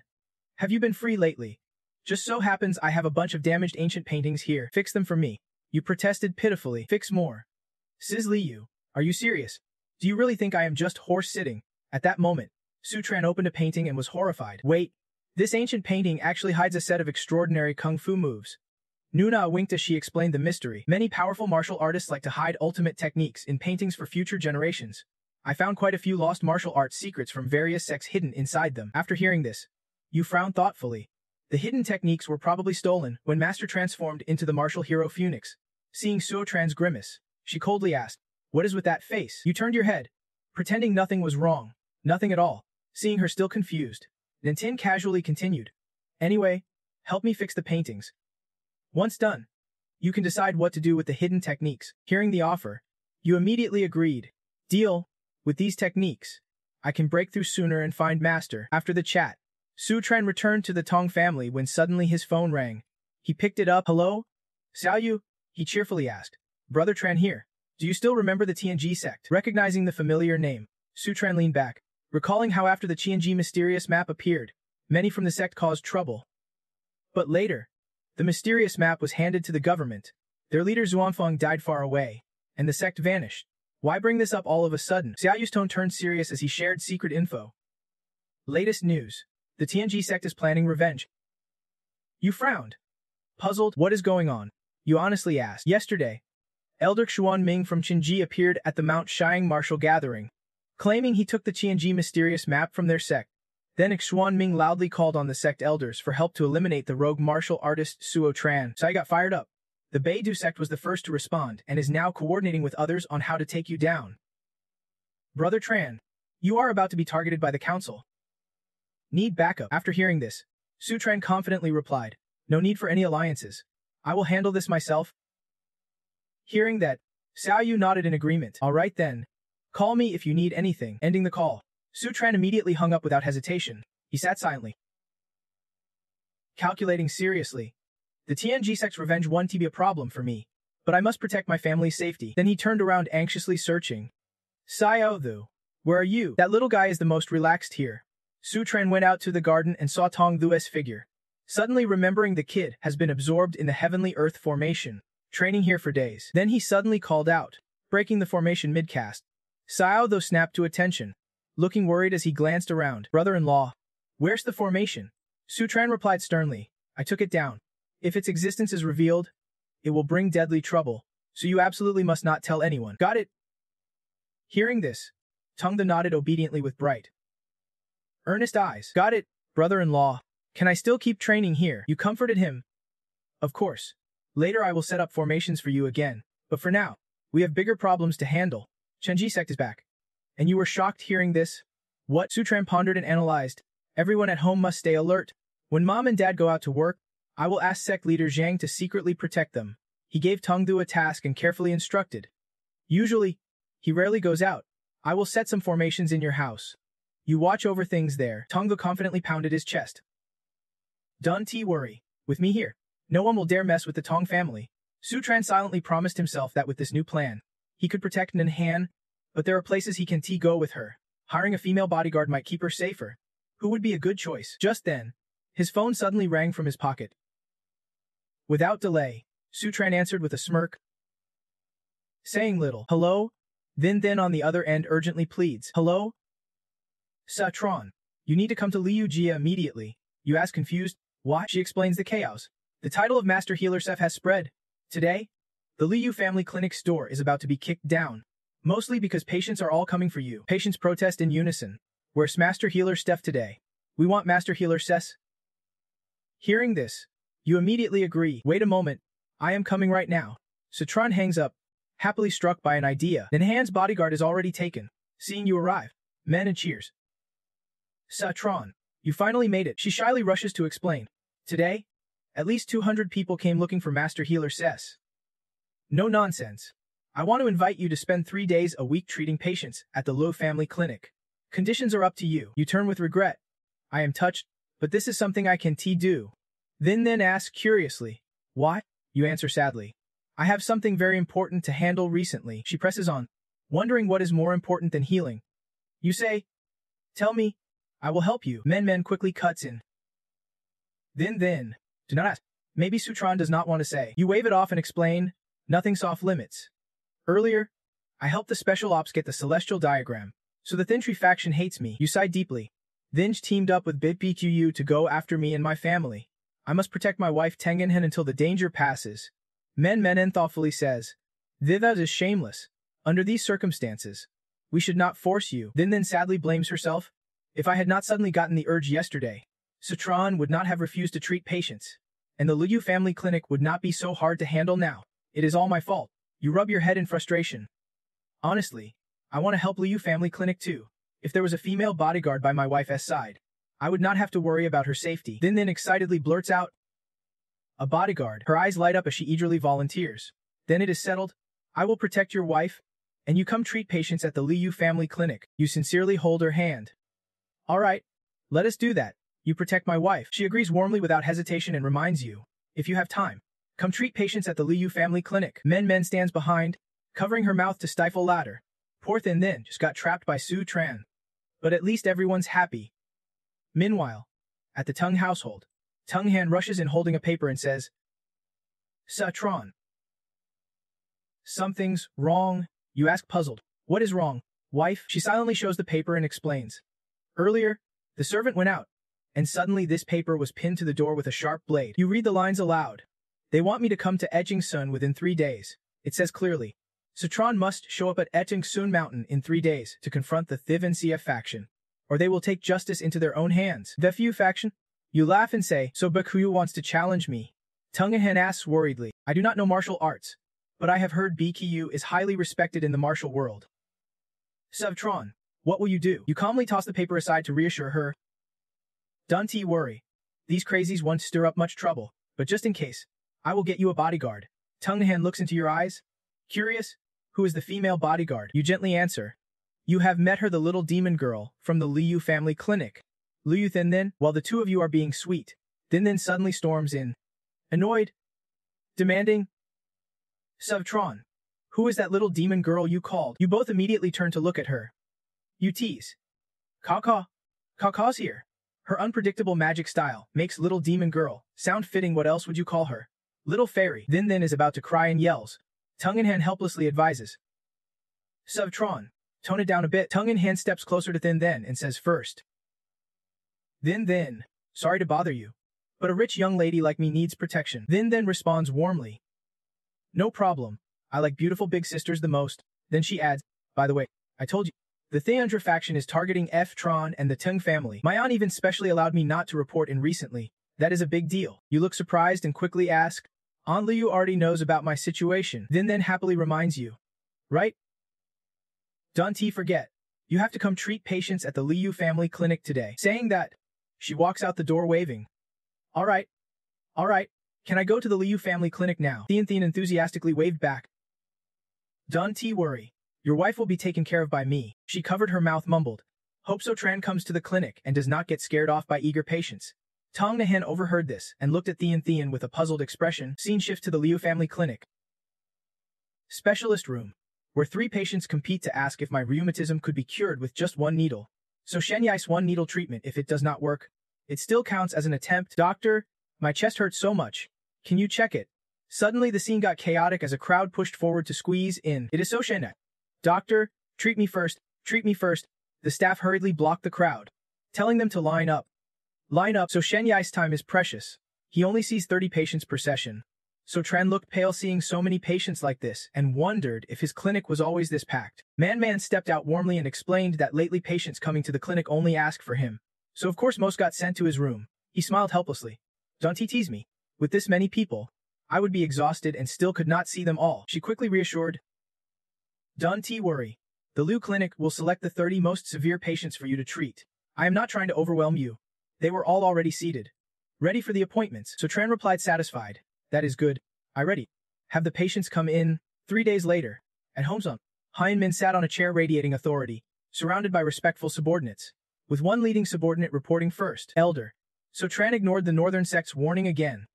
have you been free lately? Just so happens I have a bunch of damaged ancient paintings here. Fix them for me. You protested pitifully. Fix more. Sis Liu, are you serious? Do you really think I am just horse-sitting? At that moment, Su-tran opened a painting and was horrified. Wait, this ancient painting actually hides a set of extraordinary kung fu moves. Nuna winked as she explained the mystery. Many powerful martial artists like to hide ultimate techniques in paintings for future generations. I found quite a few lost martial arts secrets from various sects hidden inside them. After hearing this, you frowned thoughtfully. The hidden techniques were probably stolen when Master transformed into the martial hero Phoenix. Seeing Su-tran's grimace, she coldly asked, "What is with that face?" You turned your head, pretending nothing was wrong. Nothing at all. Seeing her still confused, Nintin casually continued, "Anyway, help me fix the paintings. Once done, you can decide what to do with the hidden techniques." Hearing the offer, you immediately agreed. Deal. With these techniques, I can break through sooner and find Master. After the chat, Su-tran returned to the Tong family when suddenly his phone rang. He picked it up. "Hello? Xiaoyu?" he cheerfully asked. "Brother Tran here. Do you still remember the TNG sect?" Recognizing the familiar name, Su-tran leaned back, recalling how after the TNG mysterious map appeared, many from the sect caused trouble. But later, the mysterious map was handed to the government. Their leader Zhuangfeng died far away, and the sect vanished. Why bring this up all of a sudden? Xiaoyu's tone turned serious as he shared secret info. Latest news. The TNG sect is planning revenge. You frowned. Puzzled, what is going on? You honestly asked. Yesterday, Elder Xuan Ming from Qinji appeared at the Mount Xiang martial gathering, claiming he took the TNG mysterious map from their sect. Then Xuan Ming loudly called on the sect elders for help to eliminate the rogue martial artist Suo Tran. So I got fired up. The Beidou sect was the first to respond and is now coordinating with others on how to take you down. Brother Tran, you are about to be targeted by the council. Need backup. After hearing this, Su-tran confidently replied, "No need for any alliances. I will handle this myself." Hearing that, Xiaoyu nodded in agreement. "All right then. Call me if you need anything." Ending the call, Su-tran immediately hung up without hesitation. He sat silently, calculating seriously. The TNG sect's revenge won't be a problem for me, but I must protect my family's safety. Then he turned around anxiously searching. Xiaoyu, where are you? That little guy is the most relaxed here. Su-tran went out to the garden and saw Tong Thu's figure. Suddenly remembering the kid has been absorbed in the heavenly earth formation, training here for days. Then he suddenly called out, breaking the formation mid-cast. Xiaoyu snapped to attention, looking worried as he glanced around. "Brother-in-law, where's the formation?" Su-tran replied sternly, "I took it down. If its existence is revealed, it will bring deadly trouble, so you absolutely must not tell anyone." Got it? Hearing this, Tong Thu nodded obediently with bright, earnest eyes. Got it, brother-in-law. Can I still keep training here? You comforted him. Of course. Later I will set up formations for you again, but for now, we have bigger problems to handle. Chenji sect is back. And you were shocked hearing this? What? Su-tran pondered and analyzed. Everyone at home must stay alert. When mom and dad go out to work, I will ask sect leader Zhang to secretly protect them. He gave Tong Thu a task and carefully instructed. Usually, he rarely goes out. I will set some formations in your house. You watch over things there. Tong Thu confidently pounded his chest. Don't worry. With me here, no one will dare mess with the Tong family. Su-tran silently promised himself that with this new plan, he could protect Nanhan, but there are places he can go with her. Hiring a female bodyguard might keep her safer. Who would be a good choice? Just then, his phone suddenly rang from his pocket. Without delay, Su-tran answered with a smirk, saying little. "Hello?" Then on the other end urgently pleads. "Hello? Sa-tran, you need to come to Liu Jia immediately." You ask confused. Why? She explains the chaos. The title of Master Healer Seth has spread. Today, the Liu family clinic's door is about to be kicked down. Mostly because patients are all coming for you. Patients protest in unison. Where's Master Healer Steph today? We want Master Healer Seth. Hearing this, you immediately agree. Wait a moment. I am coming right now. Sa-tran hangs up, happily struck by an idea. Nanhan's bodyguard is already taken. Seeing you arrive, men and cheers. Sa-tran, you finally made it. She shyly rushes to explain. Today, at least 200 people came looking for Master Healer Seth. No nonsense. I want to invite you to spend 3 days a week treating patients at the Liu family clinic. Conditions are up to you. You turn with regret. I am touched, but this is something I can do. Then ask curiously. Why? You answer sadly. I have something very important to handle recently. She presses on. wondering what is more important than healing. You say, "Tell me, I will help you." Men quickly cuts in. Then, do not ask. Maybe Sutran does not want to say. You wave it off and explain, nothing's off limits. Earlier, I helped the special ops get the celestial diagram, so the Thintree faction hates me. You sigh deeply. Thinj teamed up with BitBQU to go after me and my family. I must protect my wife Tengenhen until the danger passes. Men thoughtfully says, "That is shameless. Under these circumstances, we should not force you." Then sadly blames herself. If I had not suddenly gotten the urge yesterday, Sutran would not have refused to treat patients, and the Liu family clinic would not be so hard to handle now. It is all my fault. You rub your head in frustration. Honestly, I want to help Liu family clinic too. If there was a female bodyguard by my wife's side, I would not have to worry about her safety. Then excitedly blurts out, "A bodyguard." Her eyes light up as she eagerly volunteers. Then it is settled. I will protect your wife, and you come treat patients at the Liu family clinic. You sincerely hold her hand. All right, let us do that. You protect my wife. She agrees warmly without hesitation and reminds you, if you have time, come treat patients at the Liu family clinic. Men stands behind, covering her mouth to stifle laughter. Poor Thin Then just got trapped by Sutran. But at least everyone's happy. Meanwhile, at the Tung household, Tunghan rushes in holding a paper and says, "Sutran. Something's wrong," you ask puzzled. "What is wrong, wife?" She silently shows the paper and explains. Earlier, the servant went out, and suddenly this paper was pinned to the door with a sharp blade. You read the lines aloud. "They want me to come to Eching Sun within 3 days. It says clearly, Sutran must show up at Eching Sun Mountain in 3 days to confront the Thiv and CF faction, or they will take justice into their own hands." The Fu faction? You laugh and say, "So Bakuyu wants to challenge me?" Tunghan asks worriedly, "I do not know martial arts, but I have heard BQU is highly respected in the martial world." Sutran, what will you do? You calmly toss the paper aside to reassure her. Don't worry. These crazies won't stir up much trouble, but just in case, I will get you a bodyguard. Tunghan looks into your eyes. Curious, who is the female bodyguard? You gently answer. You have met her, the little demon girl from the Liu family clinic. Liu Thin Then, while the two of you are being sweet, Thin Then suddenly storms in. Annoyed. Demanding. Sutran, who is that little demon girl you called? You both immediately turn to look at her. You tease. Kaka's here. Her unpredictable magic style makes little demon girl sound fitting. What else would you call her? Little fairy. Thin Then is about to cry and yells. Tunghan helplessly advises. Sutran, tone it down a bit. Tunghan steps closer to Thin Then and says first. Thin Then, sorry to bother you, but a rich young lady like me needs protection. Thin Then responds warmly. No problem. I like beautiful big sisters the most. Then she adds, by the way, I told you, the Theandra faction is targeting F-Tron and the Tung family. My aunt even specially allowed me not to report in recently. That is a big deal. You look surprised and quickly ask, Aunt Liu already knows about my situation. Thin Then happily reminds you. Right? Don't forget. You have to come treat patients at the Liu family clinic today. Saying that, she walks out the door waving. All right. Can I go to the Liu family clinic now? Thin enthusiastically waved back. Don't worry. Your wife will be taken care of by me. She covered her mouth, mumbled. Hope Sotran comes to the clinic and does not get scared off by eager patients. Tong Nahan overheard this and looked at Thien with a puzzled expression. Scene shift to the Liu family clinic. Specialist room, where 3 patients compete to ask if my rheumatism could be cured with just 1 needle. So Shenyai's 1 needle treatment. If it does not work, it still counts as an attempt. Doctor, my chest hurts so much. Can you check it? Suddenly the scene got chaotic as a crowd pushed forward to squeeze in. It is so Shenyai. Doctor, treat me first. The staff hurriedly blocked the crowd, telling them to line up. So Shenyai's time is precious. He only sees 30 patients per session. So Tran looked pale seeing so many patients like this and wondered if his clinic was always this packed. Man stepped out warmly and explained that lately patients coming to the clinic only ask for him. So of course most got sent to his room. He smiled helplessly. Don't tease me. With this many people, I would be exhausted and still could not see them all. She quickly reassured. Don't worry. The Liu clinic will select the 30 most severe patients for you to treat. I am not trying to overwhelm you. They were all already seated, ready for the appointments. So Tran replied satisfied. That is good. I ready. Have the patients come in. 3 days later, at Homezone, Hyanmin sat on a chair radiating authority, surrounded by respectful subordinates, with one leading subordinate reporting first. Elder. So Tran ignored the northern sect's warning again.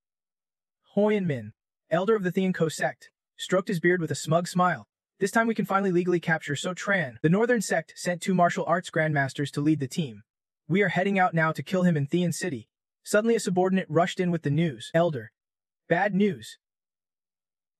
Hyanmin, elder of the Thianko sect, stroked his beard with a smug smile. This time we can finally legally capture So Tran. The Northern Sect sent 2 martial arts grandmasters to lead the team. We are heading out now to kill him in Thean City. Suddenly a subordinate rushed in with the news. Elder. Bad news.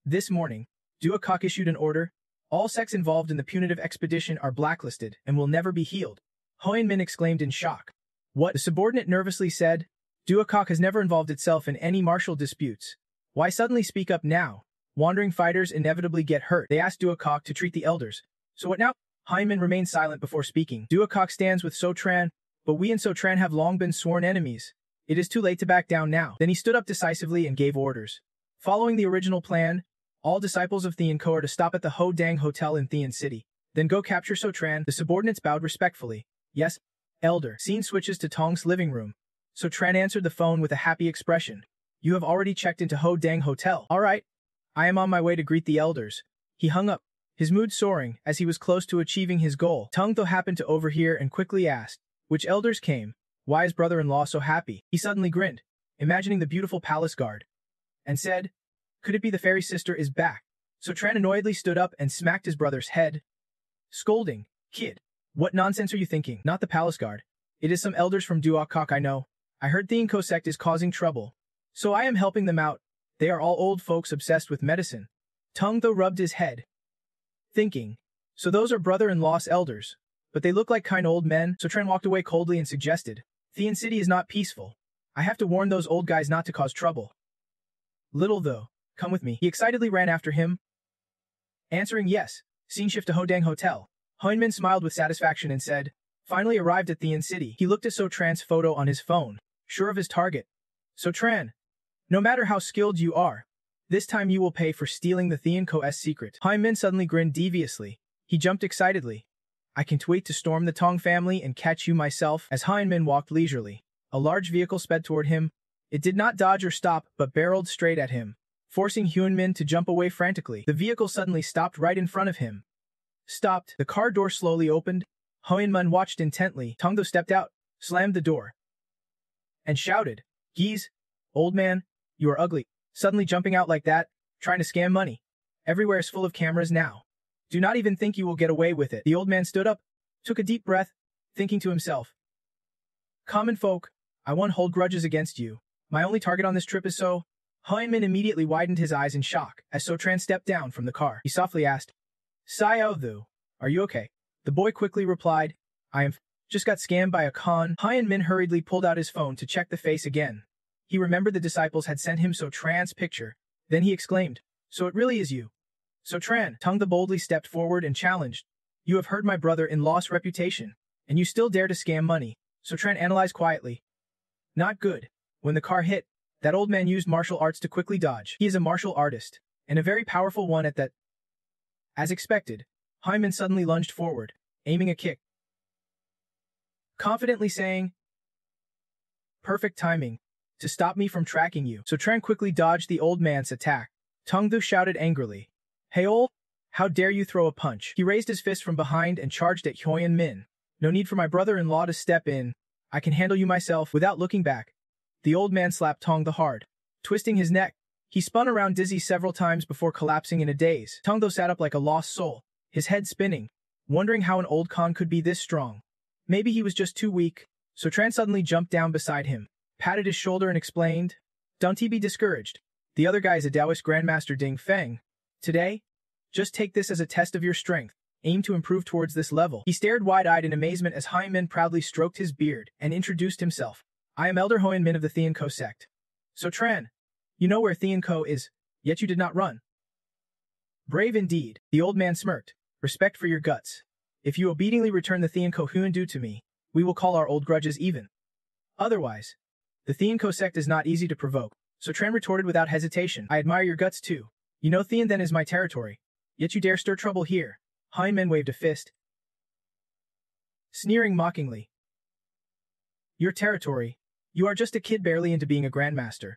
This morning, Duakok issued an order. All sects involved in the punitive expedition are blacklisted and will never be healed. Hoyan Min exclaimed in shock. What? The subordinate nervously said. Duakok has never involved itself in any martial disputes. Why suddenly speak up now? Wandering fighters inevitably get hurt. They asked Duakok to treat the elders. So what now? Hoyan Min remained silent before speaking. Duakok stands with So Tran, but we and So Tran have long been sworn enemies. It is too late to back down now. Then he stood up decisively and gave orders. Following the original plan, all disciples of Thean Co are to stop at the Ho Dang Hotel in Thean City. Then go capture So Tran. The subordinates bowed respectfully. Yes, Elder. Scene switches to Tong's living room. So Tran answered the phone with a happy expression. You have already checked into Ho Dang Hotel. All right. I am on my way to greet the elders. He hung up, his mood soaring as he was close to achieving his goal. Tong though happened to overhear and quickly asked, which elders came? Why is brother-in-law so happy? He suddenly grinned, imagining the beautiful palace guard, and said, could it be the fairy sister is back? So Tran annoyedly stood up and smacked his brother's head, scolding, kid, what nonsense are you thinking? Not the palace guard. It is some elders from Duakok I know. I heard Thean Co sect is causing trouble, so I am helping them out. They are all old folks obsessed with medicine. Tung though rubbed his head, thinking, so those are brother-in-law's elders, but they look like kind old men. So Tran walked away coldly and suggested, Thean City is not peaceful. I have to warn those old guys not to cause trouble. Little though, come with me. He excitedly ran after him, answering yes. Scene shift to Ho Dang Hotel. Hoyan Min smiled with satisfaction and said, finally arrived at Thean City. He looked at So Tran's photo on his phone, sure of his target. So Tran, no matter how skilled you are, this time you will pay for stealing the Thean Co's secret. Hoyan Min suddenly grinned deviously. He jumped excitedly. I can't wait to storm the Tong family and catch you myself. As Hoyan Min walked leisurely, a large vehicle sped toward him. It did not dodge or stop, but barreled straight at him, forcing Hoyan Min to jump away frantically. The vehicle suddenly stopped right in front of him. Stopped. The car door slowly opened. Hoyan Min watched intently. Tong though stepped out, slammed the door, and shouted, Geez, old man, you are ugly. Suddenly jumping out like that, trying to scam money. Everywhere is full of cameras now. Do not even think you will get away with it. The old man stood up, took a deep breath, thinking to himself, common folk, I won't hold grudges against you. My only target on this trip is So. Hoyan Min immediately widened his eyes in shock as So Tran stepped down from the car. He softly asked, Sao Thu, are you okay? The boy quickly replied, I am just got scammed by a con. Hoyan Min hurriedly pulled out his phone to check the face again. He remembered the disciples had sent him So Tran's picture. Then he exclaimed, so it really is you. So Tran, Tung the boldly stepped forward and challenged, you have hurt my brother-in-law's reputation, and you still dare to scam money. So Tran analyzed quietly. Not good. When the car hit, that old man used martial arts to quickly dodge. He is a martial artist, and a very powerful one at that. As expected, Hoyan Min suddenly lunged forward, aiming a kick, confidently saying, perfect timing, to stop me from tracking you. So Tran quickly dodged the old man's attack. Tung Thu shouted angrily, hey old, how dare you throw a punch? He raised his fist from behind and charged at Hoyan Min. No need for my brother-in-law to step in. I can handle you myself. Without looking back, the old man slapped Tung Thu hard, twisting his neck. He spun around dizzy several times before collapsing in a daze. Tung Thu sat up like a lost soul, his head spinning, wondering how an old con could be this strong. Maybe he was just too weak. So Tran suddenly jumped down beside him, patted his shoulder and explained, don't be discouraged. The other guy is a Taoist Grandmaster Ding Feng. Today, just take this as a test of your strength. Aim to improve towards this level. He stared wide-eyed in amazement as Hoyan Min proudly stroked his beard and introduced himself. I am Elder Hoyan Min of the Thean Co sect. So Tran, you know where Thean Co is, yet you did not run. Brave indeed. The old man smirked. Respect for your guts. If you obediently return the Thean Co Huandu to me, we will call our old grudges even. Otherwise, the Thean Co sect is not easy to provoke. So Tran retorted without hesitation. I admire your guts too. You know Thean then is my territory, yet you dare stir trouble here. Hoyan Min waved a fist, sneering mockingly. Your territory? You are just a kid barely into being a grandmaster,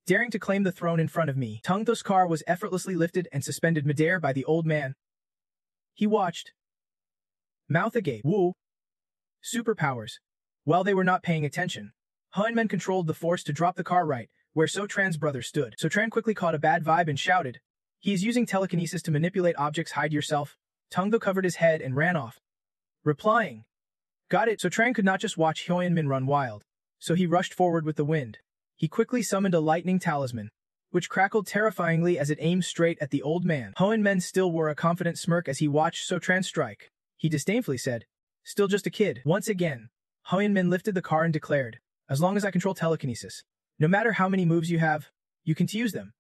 daring to claim the throne in front of me. Tung Thu's car was effortlessly lifted and suspended midair by the old man. He watched, mouth agape. Woo! Superpowers. While they were not paying attention, Hoyan Min controlled the force to drop the car right where So Tran's brother stood. So Tran quickly caught a bad vibe and shouted, He is using telekinesis to manipulate objects. Hide yourself. Tungdo covered his head and ran off, replying, got it. So Tran could not just watch Hyoin-min run wild, so he rushed forward with the wind. He quickly summoned a lightning talisman, which crackled terrifyingly as it aimed straight at the old man. Hyoin-min still wore a confident smirk as he watched So Tran strike. He disdainfully said, still just a kid. Once again, Hyoin-min lifted the car and declared, as long as I control telekinesis, no matter how many moves you have, you can use them.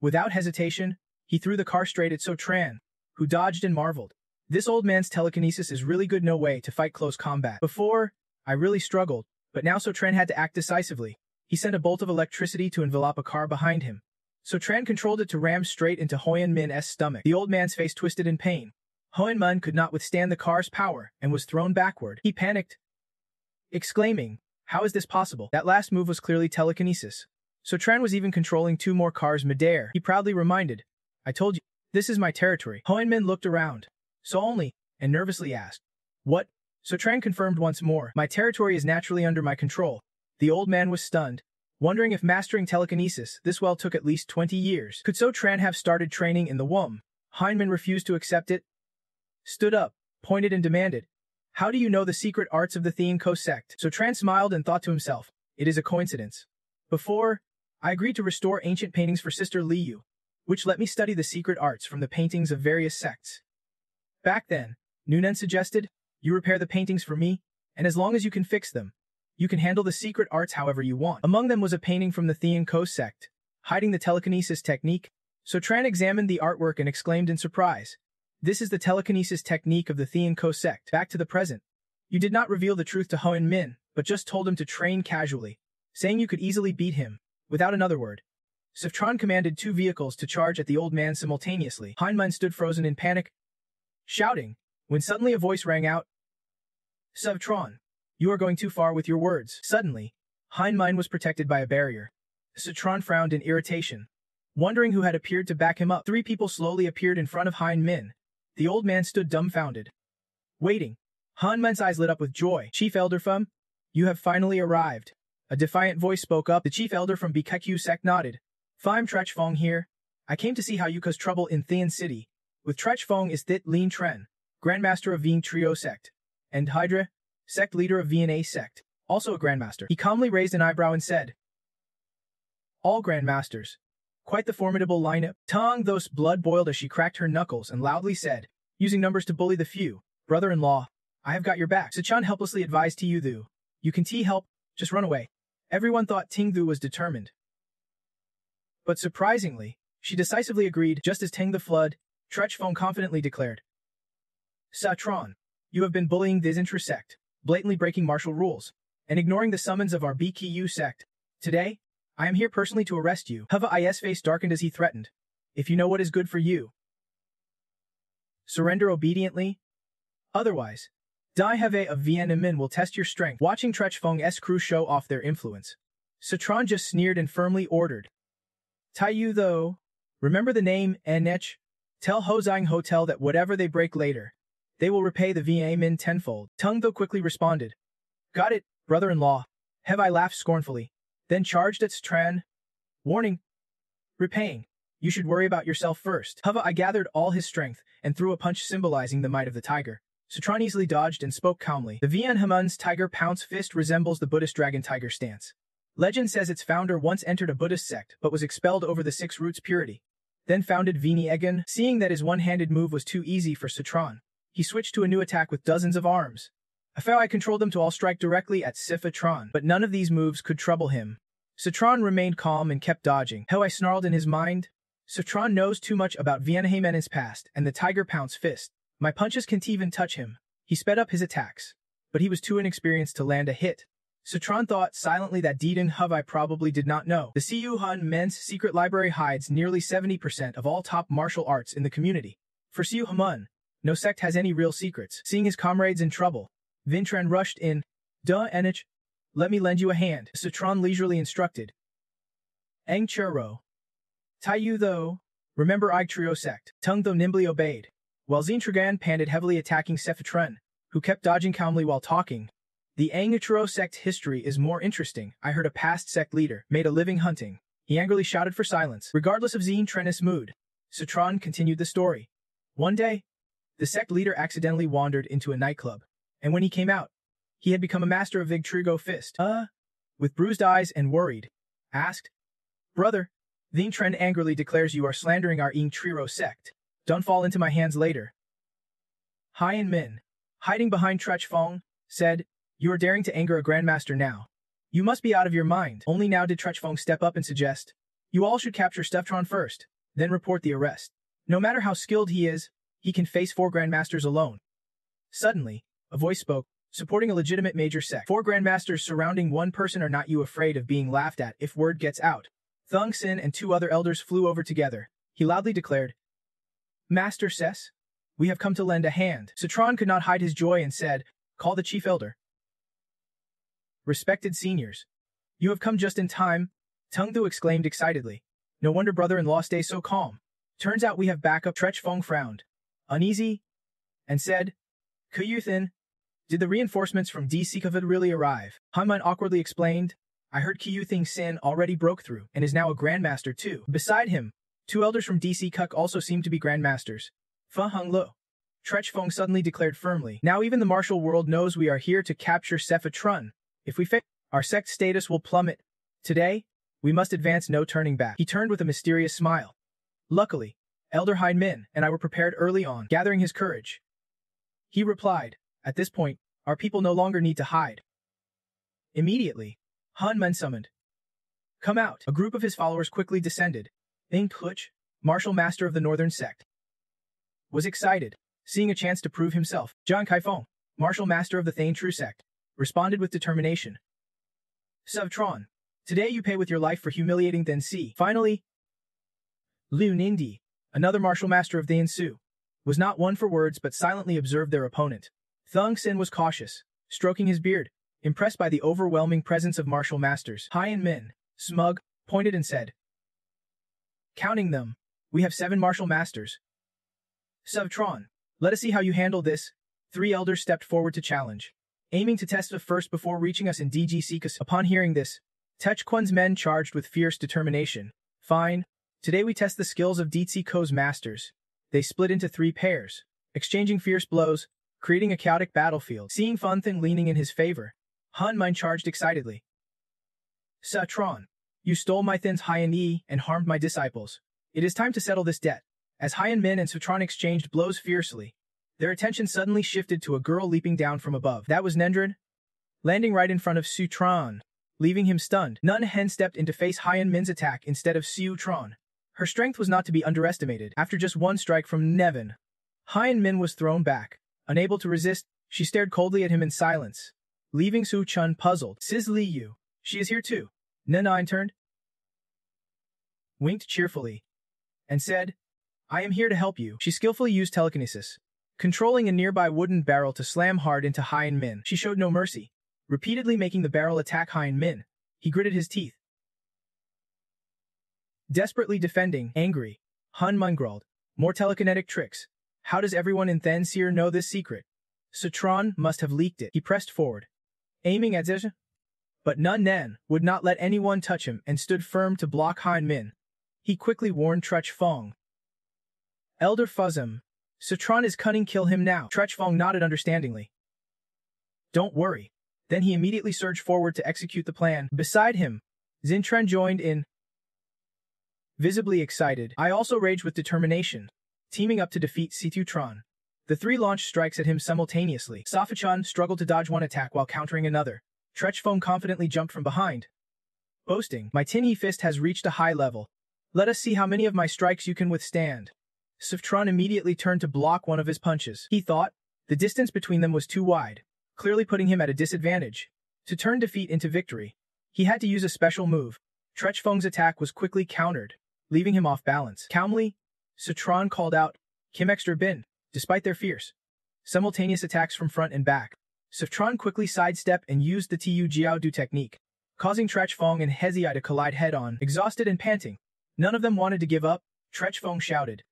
Without hesitation, he threw the car straight at So Tran, who dodged and marveled. This old man's telekinesis is really good. No way to fight close combat. Before, I really struggled, but now So Tran had to act decisively. He sent a bolt of electricity to envelop a car behind him. So Tran controlled it to ram straight into Hyoin-min's stomach. The old man's face twisted in pain. Hyoin-min could not withstand the car's power and was thrown backward. He panicked, exclaiming, how is this possible? That last move was clearly telekinesis. So Tran was even controlling 2 more cars midair. He proudly reminded, I told you, this is my territory. Hyoin-min looked around, saw only, and nervously asked, what? So Tran confirmed once more, my territory is naturally under my control. The old man was stunned, wondering if mastering telekinesis this well took at least 20 years. Could So Tran have started training in the womb? Hyoin-min refused to accept it, stood up, pointed and demanded, how do you know the secret arts of the Theanko sect? So Tran smiled and thought to himself, it is a coincidence. Before, I agreed to restore ancient paintings for Sister Liu, which let me study the secret arts from the paintings of various sects. Back then, Nunen suggested, you repair the paintings for me, and as long as you can fix them, you can handle the secret arts however you want. Among them was a painting from the Theanko sect, hiding the telekinesis technique. So Tran examined the artwork and exclaimed in surprise, this is the telekinesis technique of the Theanko sect. Back to the present. You did not reveal the truth to Hyoin-min, but just told him to train casually, saying you could easily beat him, without another word. Tran commanded 2 vehicles to charge at the old man simultaneously. Hyoin-min stood frozen in panic, shouting, when suddenly a voice rang out, Tran, you are going too far with your words. Suddenly, Hyoin-min was protected by a barrier. Tran frowned in irritation, wondering who had appeared to back him up. 3 people slowly appeared in front of Hyoin-min. The old man stood dumbfounded, waiting. Hyoin-min's eyes lit up with joy. Chief Elder from, you have finally arrived. A defiant voice spoke up. The chief elder from BKQ sect nodded. Phim Trechfong here. I came to see how you cause trouble in Thean City. With Trechfong is Thit Lin Tren, Grandmaster of Vien Trio sect, and Hydra, sect leader of VNA sect, also a Grandmaster. He calmly raised an eyebrow and said, all Grandmasters. Quite the formidable lineup. Tong Thos blood boiled as she cracked her knuckles and loudly said, using numbers to bully the few, brother-in-law, I have got your back. Sichan helplessly advised Tzu, you can help, just run away. Everyone thought Tingdu was determined. But surprisingly, she decisively agreed, just as Teng the Flood, Trechfong confidently declared. Tran, you have been bullying this intra-sect, blatantly breaking martial rules, and ignoring the summons of our BKU sect. Today, I am here personally to arrest you. Hwa's face darkened as he threatened. If you know what is good for you, surrender obediently. Otherwise, Dai Heve of Vienna Min will test your strength. Watching Trechfong's crew show off their influence, Tran just sneered and firmly ordered. Taiyu though, remember the name Nech? Tell Hozang Hotel that whatever they break later, they will repay the VA Min tenfold. Tung Tho quickly responded. Got it, brother-in-law. Hevi laughed scornfully, then charged at Tran. Warning. Repaying. You should worry about yourself first. Hwa gathered all his strength and threw a punch symbolizing the might of the tiger. Tran easily dodged and spoke calmly. The Vien Hamun's tiger pounce fist resembles the Buddhist dragon tiger stance. Legend says its founder once entered a Buddhist sect but was expelled over the 6 roots purity. Then founded Vini Egan. Seeing that his one-handed move was too easy for Tran, he switched to a new attack with dozens of arms. I controlled them to all strike directly at Tran, but none of these moves could trouble him. Tran remained calm and kept dodging. Hwa snarled in his mind. Tran knows too much about Viennahemen's past and the tiger pounce fist. My punches can't even touch him. He sped up his attacks, but he was too inexperienced to land a hit. Tran thought silently that Deeden Hwa probably did not know. The Siu Hun Men's secret library hides nearly 70% of all top martial arts in the community. For Siu Hamun, no sect has any real secrets. Seeing his comrades in trouble, Vintran rushed in. Duh, Enich. Let me lend you a hand. Tran leisurely instructed. Eng Churro. Taiyu though. Remember Ig Trio sect. Tung Tho nimbly obeyed, while Zintragan panted heavily attacking Sephatren, who kept dodging calmly while talking. The Eng Trio sect history is more interesting. I heard a past sect leader made a living hunting. He angrily shouted for silence. Regardless of Zine Trennis' mood, Citron continued the story. One day, the sect leader accidentally wandered into a nightclub, and when he came out, he had become a master of Vigtrigo Fist. With bruised eyes and worried, asked, "Brother, Zine Tren angrily declares you are slandering our Ing Triro sect. Don't fall into my hands later." Hien Min, hiding behind Trech Fong, said, "You are daring to anger a grandmaster now. You must be out of your mind." Only now did Trech Fong step up and suggest, "You all should capture Stuftron first, then report the arrest. No matter how skilled he is, he can face 4 grandmasters alone." Suddenly, a voice spoke, supporting a legitimate major sect. 4 grandmasters surrounding one person, are not you afraid of being laughed at if word gets out? Thung Sin and 2 other elders flew over together. He loudly declared, "Master Ses, we have come to lend a hand." Citron could not hide his joy and said, "Call the chief elder." "Respected seniors, you have come just in time," Tung Thu exclaimed excitedly. "No wonder brother-in-law stays so calm. Turns out we have backup." Trech Fong frowned, uneasy, and said, "Kuyuthin, did the reinforcements from DC Kavad really arrive?" Hanman awkwardly explained, "I heard Kuyuthing Sin already broke through, and is now a grandmaster too. Beside him, 2 elders from DC Kuk also seem to be grandmasters. Fa Hung Lo." Trech Fong suddenly declared firmly, "Now even the martial world knows we are here to capture Sepha Trun. If we fail, our sect status will plummet. Today, we must advance, no turning back." He turned with a mysterious smile. Luckily, Elder Hien Min and I were prepared early on. Gathering his courage, he replied, "At this point, our people no longer need to hide." Immediately, Han Men summoned, "Come out." A group of his followers quickly descended. Ing Tuch, martial master of the northern sect, was excited, seeing a chance to prove himself. Zhang Kaifeng, martial master of the Thane True sect, responded with determination. "Sevtron, today you pay with your life for humiliating Then Si." Finally, Liu Nindi, another martial master of Thane Su, was not one for words but silently observed their opponent. Thung Sin was cautious, stroking his beard, impressed by the overwhelming presence of martial masters. Hien Min, smug, pointed and said, "Counting them, we have 7 martial masters. Sevtron, let us see how you handle this." 3 elders stepped forward to challenge, aiming to test us first before reaching us in DG Sikas. Upon hearing this, Tech Quan's men charged with fierce determination. "Fine, today we test the skills of Ditsi Ko's masters." They split into 3 pairs, exchanging fierce blows, creating a chaotic battlefield. Seeing Funthin leaning in his favor, Han Min charged excitedly. "Satron, you stole my Thin's Hien Yi and harmed my disciples. It is time to settle this debt." As Hien Min and Satron exchanged blows fiercely, their attention suddenly shifted to a girl leaping down from above. That was Nendrid, landing right in front of Sutron, leaving him stunned. Nun Hen stepped in to face Hien Min's attack instead of Sutron. Her strength was not to be underestimated. After just one strike from Nevin, Hien Min was thrown back. Unable to resist, she stared coldly at him in silence, leaving Su Chun puzzled. "Sis Li Yu, she is here too." Nine turned, winked cheerfully, and said, "I am here to help you." She skillfully used telekinesis, controlling a nearby wooden barrel to slam hard into Hien Min. She showed no mercy, repeatedly making the barrel attack Hien Min. He gritted his teeth, desperately defending. Angry, Han Min growled, "More telekinetic tricks. How does everyone in Thansir know this secret?" Citron must have leaked it. He pressed forward, aiming at Zizha, but Nun Nen would not let anyone touch him and stood firm to block Hien Min. He quickly warned Trech Fong. "Elder Fuzzum, Citron is cunning, kill him now." Trech Fong nodded understandingly. "Don't worry." Then he immediately surged forward to execute the plan. Beside him, Zintren joined in, visibly excited. I also raged with determination, teaming up to defeat Situtron. The 3 launched strikes at him simultaneously. Safachan struggled to dodge one attack while countering another. Trech Fong confidently jumped from behind, boasting, "My Tin Yi fist has reached a high level. Let us see how many of my strikes you can withstand." Sifutron immediately turned to block one of his punches. He thought the distance between them was too wide, clearly putting him at a disadvantage. To turn defeat into victory, he had to use a special move. Trech Fong's attack was quickly countered, leaving him off balance. Calmly, Sitron called out, "Kim Extra Bin," despite their fierce, simultaneous attacks from front and back. Sifutron quickly sidestepped and used the Tu Jiao Du technique, causing Trech Fong and Hezii to collide head-on. Exhausted and panting, none of them wanted to give up. Trech Fong shouted,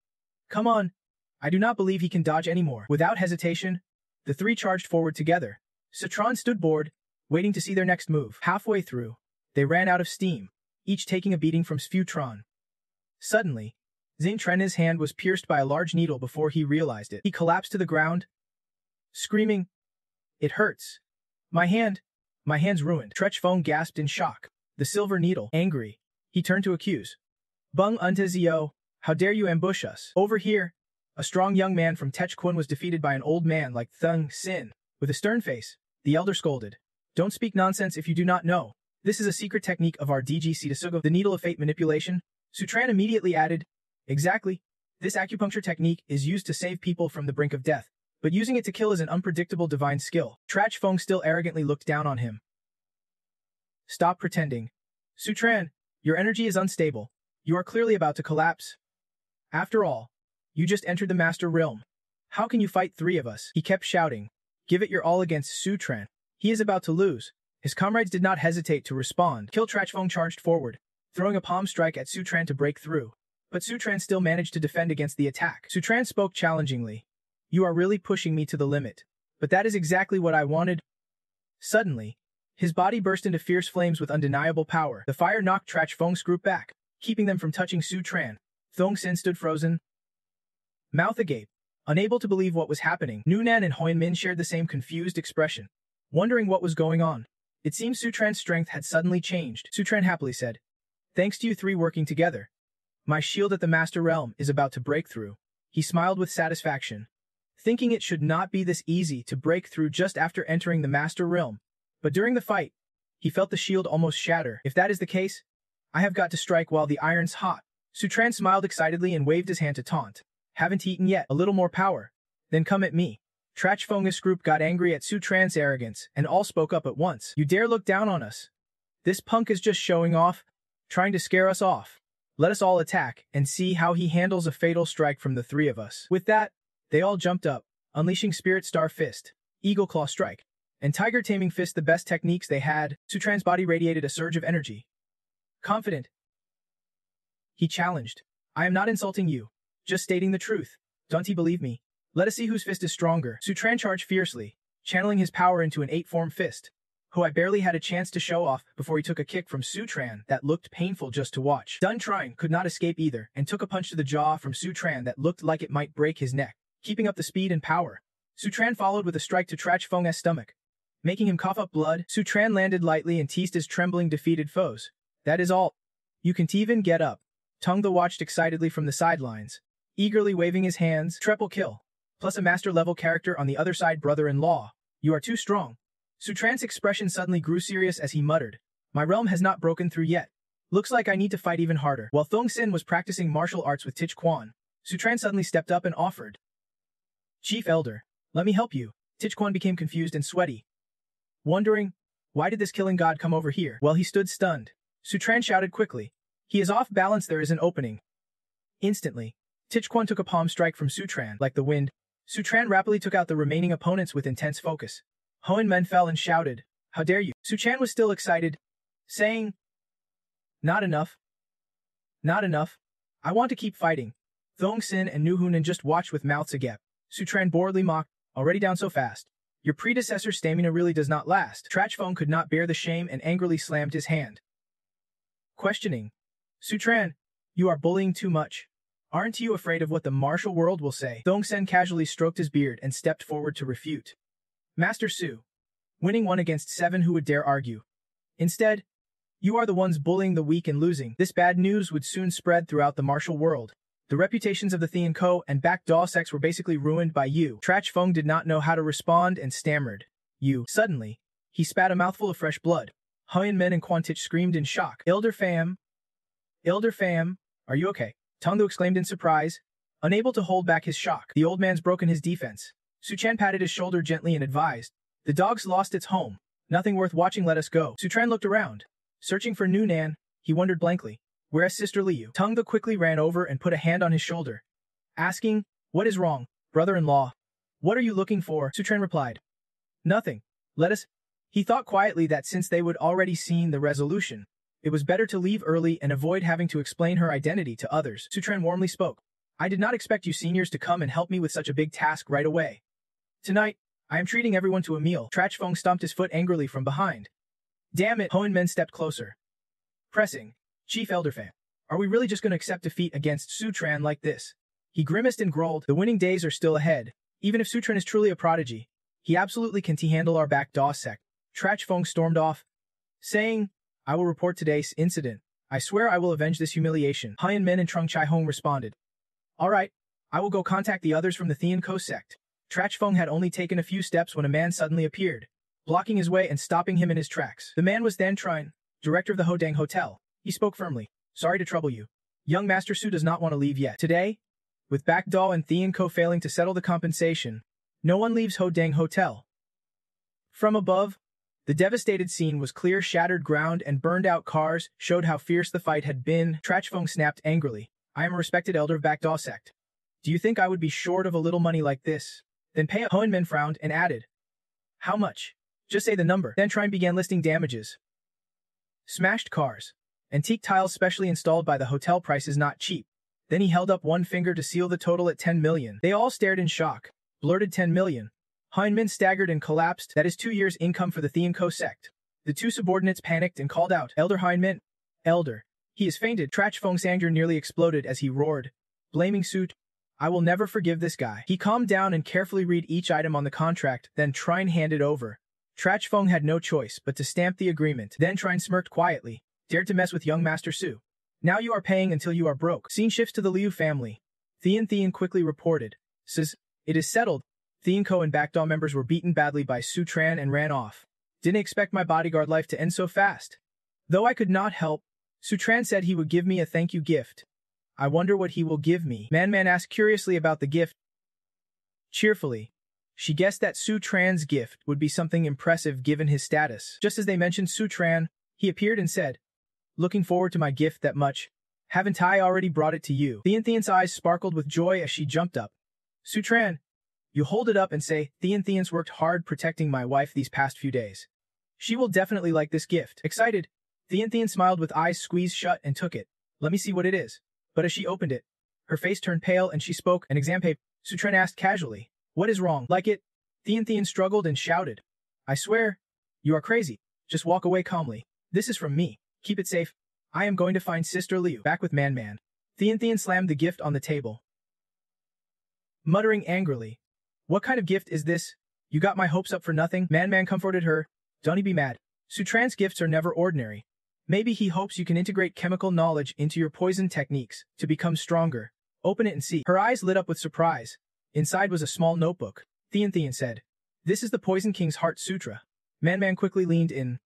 "Come on, I do not believe he can dodge anymore." Without hesitation, the 3 charged forward together. Citron stood bored, waiting to see their next move. Halfway through, they ran out of steam. each taking a beating from Sfutron. Suddenly, Xing Tren's hand was pierced by a large needle before he realized it. He collapsed to the ground, screaming, "It hurts. My hand's ruined." Trechfeng gasped in shock. The silver needle, angry, he turned to accuse. "Bung unta Zio, how dare you ambush us? Over here." A strong young man from Techquan was defeated by an old man like Thung Sin. With a stern face, the elder scolded, "Don't speak nonsense if you do not know. This is a secret technique of our DG Citasugo, the needle of fate manipulation." Sutran immediately added, "Exactly. This acupuncture technique is used to save people from the brink of death, but using it to kill is an unpredictable divine skill." Trachfeng still arrogantly looked down on him. "Stop pretending. Sutran, your energy is unstable. You are clearly about to collapse. After all, you just entered the Master Realm. How can you fight 3 of us?" He kept shouting, "Give it your all against Sutran. He is about to lose." His comrades did not hesitate to respond. Trachfeng charged forward, throwing a palm strike at Sutran to break through. But Sutran still managed to defend against the attack. Sutran spoke challengingly, "You are really pushing me to the limit. But that is exactly what I wanted." Suddenly, his body burst into fierce flames with undeniable power. The fire knocked Trachfeng's group back, keeping them from touching Sutran. Thong Sin stood frozen, mouth agape, unable to believe what was happening. Nunan and Hoyan Min shared the same confused expression, wondering what was going on. It seemed Sutran's strength had suddenly changed. Sutran happily said, "Thanks to you 3 working together, my shield at the Master Realm is about to break through." He smiled with satisfaction, thinking it should not be this easy to break through just after entering the Master Realm. But during the fight, he felt the shield almost shatter. "If that is the case, I have got to strike while the iron's hot." Sutran smiled excitedly and waved his hand to taunt. "Haven't eaten yet. A little more power. Then come at me." Trachfeng's group got angry at Sutran's arrogance and all spoke up at once. "You dare look down on us? This punk is just showing off, trying to scare us off. Let us all attack and see how he handles a fatal strike from the 3 of us." With that, they all jumped up, unleashing Spirit Star Fist, Eagle Claw Strike, and Tiger Taming Fist, the best techniques they had. Sutran's body radiated a surge of energy. Confident, he challenged, "I am not insulting you, just stating the truth. Don't you believe me? Let us see whose fist is stronger." Sutran charged fiercely, channeling his power into an 8-form fist, who I barely had a chance to show off before he took a kick from Sutran that looked painful just to watch. Dun trying could not escape either and took a punch to the jaw from Sutran that looked like it might break his neck. Keeping up the speed and power, Sutran followed with a strike to Trachfeng's stomach, making him cough up blood. Sutran landed lightly and teased his trembling defeated foes. "That is all. You can't even get up." Tungtha watched excitedly from the sidelines, eagerly waving his hands. "Triple kill. Plus a master-level character on the other side, brother-in-law. You are too strong." Sutran's expression suddenly grew serious as he muttered, "My realm has not broken through yet. Looks like I need to fight even harder." While Thong Sin was practicing martial arts with Tichquan, Sutran suddenly stepped up and offered, "Chief Elder, let me help you." Tichquan became confused and sweaty, wondering, why did this killing god come over here? While he stood stunned, Sutran shouted quickly, "He is off balance, there is an opening." Instantly, Tichquan took a palm strike from Sutran like the wind. Sutran rapidly took out the remaining opponents with intense focus. Hohen Men fell and shouted, "How dare you?" Sutran was still excited, saying, "Not enough. Not enough. I want to keep fighting." Thong Sin and Nuhunan just watched with mouths agape. Sutran boredly mocked, "Already down so fast? Your predecessor's stamina really does not last." Trachfeng could not bear the shame and angrily slammed his hand, questioning, "Sutran, you are bullying too much. Aren't you afraid of what the martial world will say?" Thong Sen casually stroked his beard and stepped forward to refute. "Master Su, winning 1 against 7, who would dare argue? Instead, you are the ones bullying the weak and losing." This bad news would soon spread throughout the martial world. The reputations of the Thean Co and Back Daw sects were basically ruined by you. Trachfeng did not know how to respond and stammered, "You." Suddenly, he spat a mouthful of fresh blood. Hoyan Men and Quantich screamed in shock. Elder Pham, are you okay?" Tongdu exclaimed in surprise, unable to hold back his shock. The old man's broken his defense. Suchan patted his shoulder gently and advised, "The dog's lost its home. Nothing worth watching, let us go." Sutran looked around. Searching for Nunan, he wondered blankly, "Where's Sister Liu?" Tongda quickly ran over and put a hand on his shoulder, asking, "What is wrong, brother-in-law? What are you looking for?" Sutran replied, "Nothing. Let us." He thought quietly that since they would already seen the resolution, it was better to leave early and avoid having to explain her identity to others. Sutran warmly spoke, "I did not expect you seniors to come and help me with such a big task right away. Tonight, I am treating everyone to a meal." Trachfeng stomped his foot angrily from behind. "Damn it!" Hohen Men stepped closer, pressing, Chief Elder Fan, are we really just going to accept defeat against Sutran like this? He grimaced and growled, the winning days are still ahead. Even if Sutran is truly a prodigy, he absolutely can't handle our backdaw sect. Trachfeng stormed off, saying, I will report today's incident. I swear I will avenge this humiliation. Hyan Min and Trung Chai Hong responded. All right, I will go contact the others from the Thean Ko sect. Trachfeng had only taken a few steps when a man suddenly appeared, blocking his way and stopping him in his tracks. The man was Dan Trine, director of the Hodang Hotel. He spoke firmly. Sorry to trouble you. Young Master Su does not want to leave yet. Today, with Backdaw and Thean Ko failing to settle the compensation, no one leaves Hodang Hotel. From above, the devastated scene was clear. Shattered ground and burned-out cars showed how fierce the fight had been. Trachfeng snapped angrily. I am a respected elder of Backdaw sect. Do you think I would be short of a little money like this? Then pay up. Hohenman frowned and added. How much? Just say the number. Then Trine began listing damages. Smashed cars. Antique tiles specially installed by the hotel. Price is not cheap. Then he held up one finger to seal the total at 10 million. They all stared in shock. Blurted 10 million. Heinmin staggered and collapsed. That is 2 years' income for the Thean Ko sect. The two subordinates panicked and called out, Elder Heinmin. Elder. He has fainted. Trachfeng's anger nearly exploded as he roared, blaming Sut. I will never forgive this guy. He calmed down and carefully read each item on the contract, then Trine handed over. Trachfeng had no choice but to stamp the agreement. Then Trine smirked quietly. Dared to mess with young Master Su. Now you are paying until you are broke. Scene shifts to the Liu family. Thean quickly reported. Says, it is settled. Thean Ko and Backdaw members were beaten badly by Sutran and ran off. Didn't expect my bodyguard life to end so fast. Though I could not help, Sutran said he would give me a thank you gift. I wonder what he will give me. Man asked curiously about the gift. Cheerfully, she guessed that Sutran's gift would be something impressive given his status. Just as they mentioned Sutran, he appeared and said, looking forward to my gift that much. Haven't I already brought it to you? Thean's eyes sparkled with joy as she jumped up. Sutran, you hold it up and say, Thean's worked hard protecting my wife these past few days. She will definitely like this gift. Excited, Thean smiled with eyes squeezed shut and took it. Let me see what it is. But as she opened it, her face turned pale and she spoke. An exam paper. Sutran asked casually, what is wrong? Like it? Thean struggled and shouted. I swear, you are crazy. Just walk away calmly. This is from me. Keep it safe. I am going to find Sister Liu. Back with Man. Thean slammed the gift on the table, muttering angrily. What kind of gift is this? You got my hopes up for nothing? Man comforted her. Don't be mad. Sutran's gifts are never ordinary. Maybe he hopes you can integrate chemical knowledge into your poison techniques to become stronger. Open it and see. Her eyes lit up with surprise. Inside was a small notebook. Thean said, this is the Poison King's Heart Sutra. Man quickly leaned in,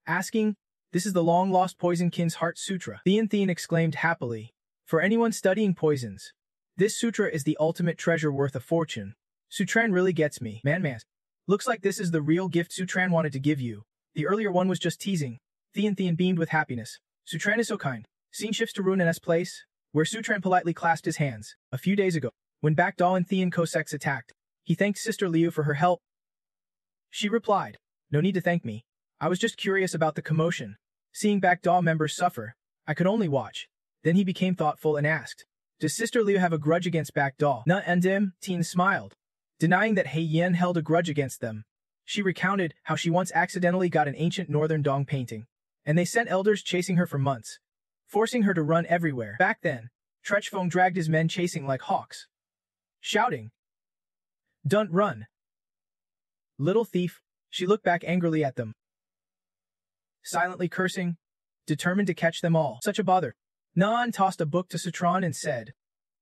asking, this is the long-lost Poison King's Heart Sutra. Thean exclaimed happily. For anyone studying poisons, this sutra is the ultimate treasure worth a fortune. Sutran really gets me. Man. Looks like this is the real gift Sutran wanted to give you. The earlier one was just teasing. Thean beamed with happiness. Sutran is so kind. Scene shifts to Ruin's place, where Sutran politely clasped his hands. A few days ago, when Backdaw and Thean Ko sects attacked, he thanked Sister Liu for her help. She replied, no need to thank me. I was just curious about the commotion. Seeing Backdaw members suffer, I could only watch. Then he became thoughtful and asked, does Sister Liu have a grudge against Backdaw? Na and Teen smiled, denying that He Yen held a grudge against them. She recounted how she once accidentally got an ancient Northern Dong painting, and they sent elders chasing her for months, forcing her to run everywhere. Back then, Trachfeng dragged his men chasing like hawks, shouting, don't run, little thief. She looked back angrily at them, silently cursing, determined to catch them all. Such a bother. Nan tossed a book to Sutran and said,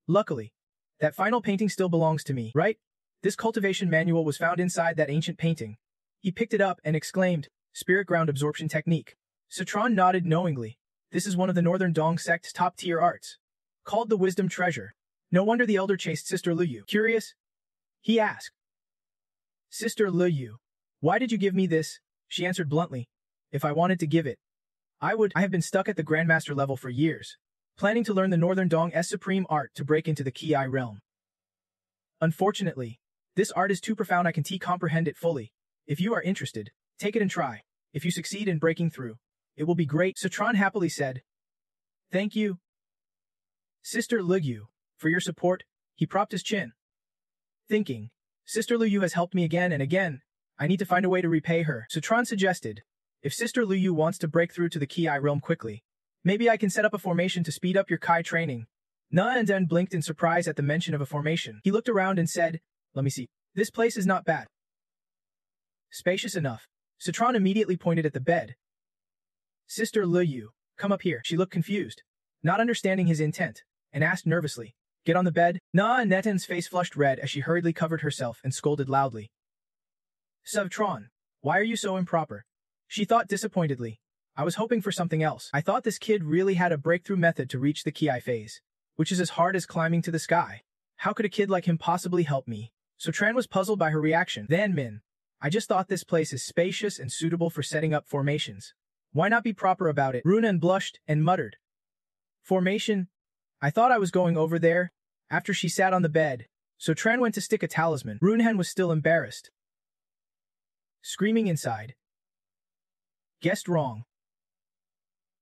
luckily, that final painting still belongs to me, right? This cultivation manual was found inside that ancient painting. He picked it up and exclaimed, spirit ground absorption technique. Sutran nodded knowingly. This is one of the Northern Dong sect's top-tier arts, called the Wisdom Treasure. No wonder the elder chased Sister Liu. Curious? He asked. Sister Liu, why did you give me this? She answered bluntly. If I wanted to give it, I would. I have been stuck at the Grandmaster level for years, planning to learn the Northern Dong's supreme art to break into the Ki realm. Unfortunately, this art is too profound I can't comprehend it fully. If you are interested, take it and try. If you succeed in breaking through, it will be great. Sutran happily said. Thank you, Sister Liu, for your support. He propped his chin, thinking, Sister Liu has helped me again and again. I need to find a way to repay her. Sutran suggested, if Sister Liu wants to break through to the Ki realm quickly, Maybe I can set up a formation to speed up your Kai training. Na and Den blinked in surprise at the mention of a formation. He looked around and said, let me see. This place is not bad. Spacious enough. Citron immediately pointed at the bed. Sister Liu, come up here. She looked confused, not understanding his intent, and asked nervously, get on the bed. Na and Neten's face flushed red as she hurriedly covered herself and scolded loudly. Citron, why are you so improper? She thought disappointedly. I was hoping for something else. I thought this kid really had a breakthrough method to reach the Ki phase, which is as hard as climbing to the sky. How could a kid like him possibly help me? So Tran was puzzled by her reaction. Then Min, I just thought this place is spacious and suitable for setting up formations. Why not be proper about it? Runan blushed and muttered. Formation? I thought I was going over there. After she sat on the bed, so Tran went to stick a talisman. Runhan was still embarrassed, screaming inside. Guessed wrong.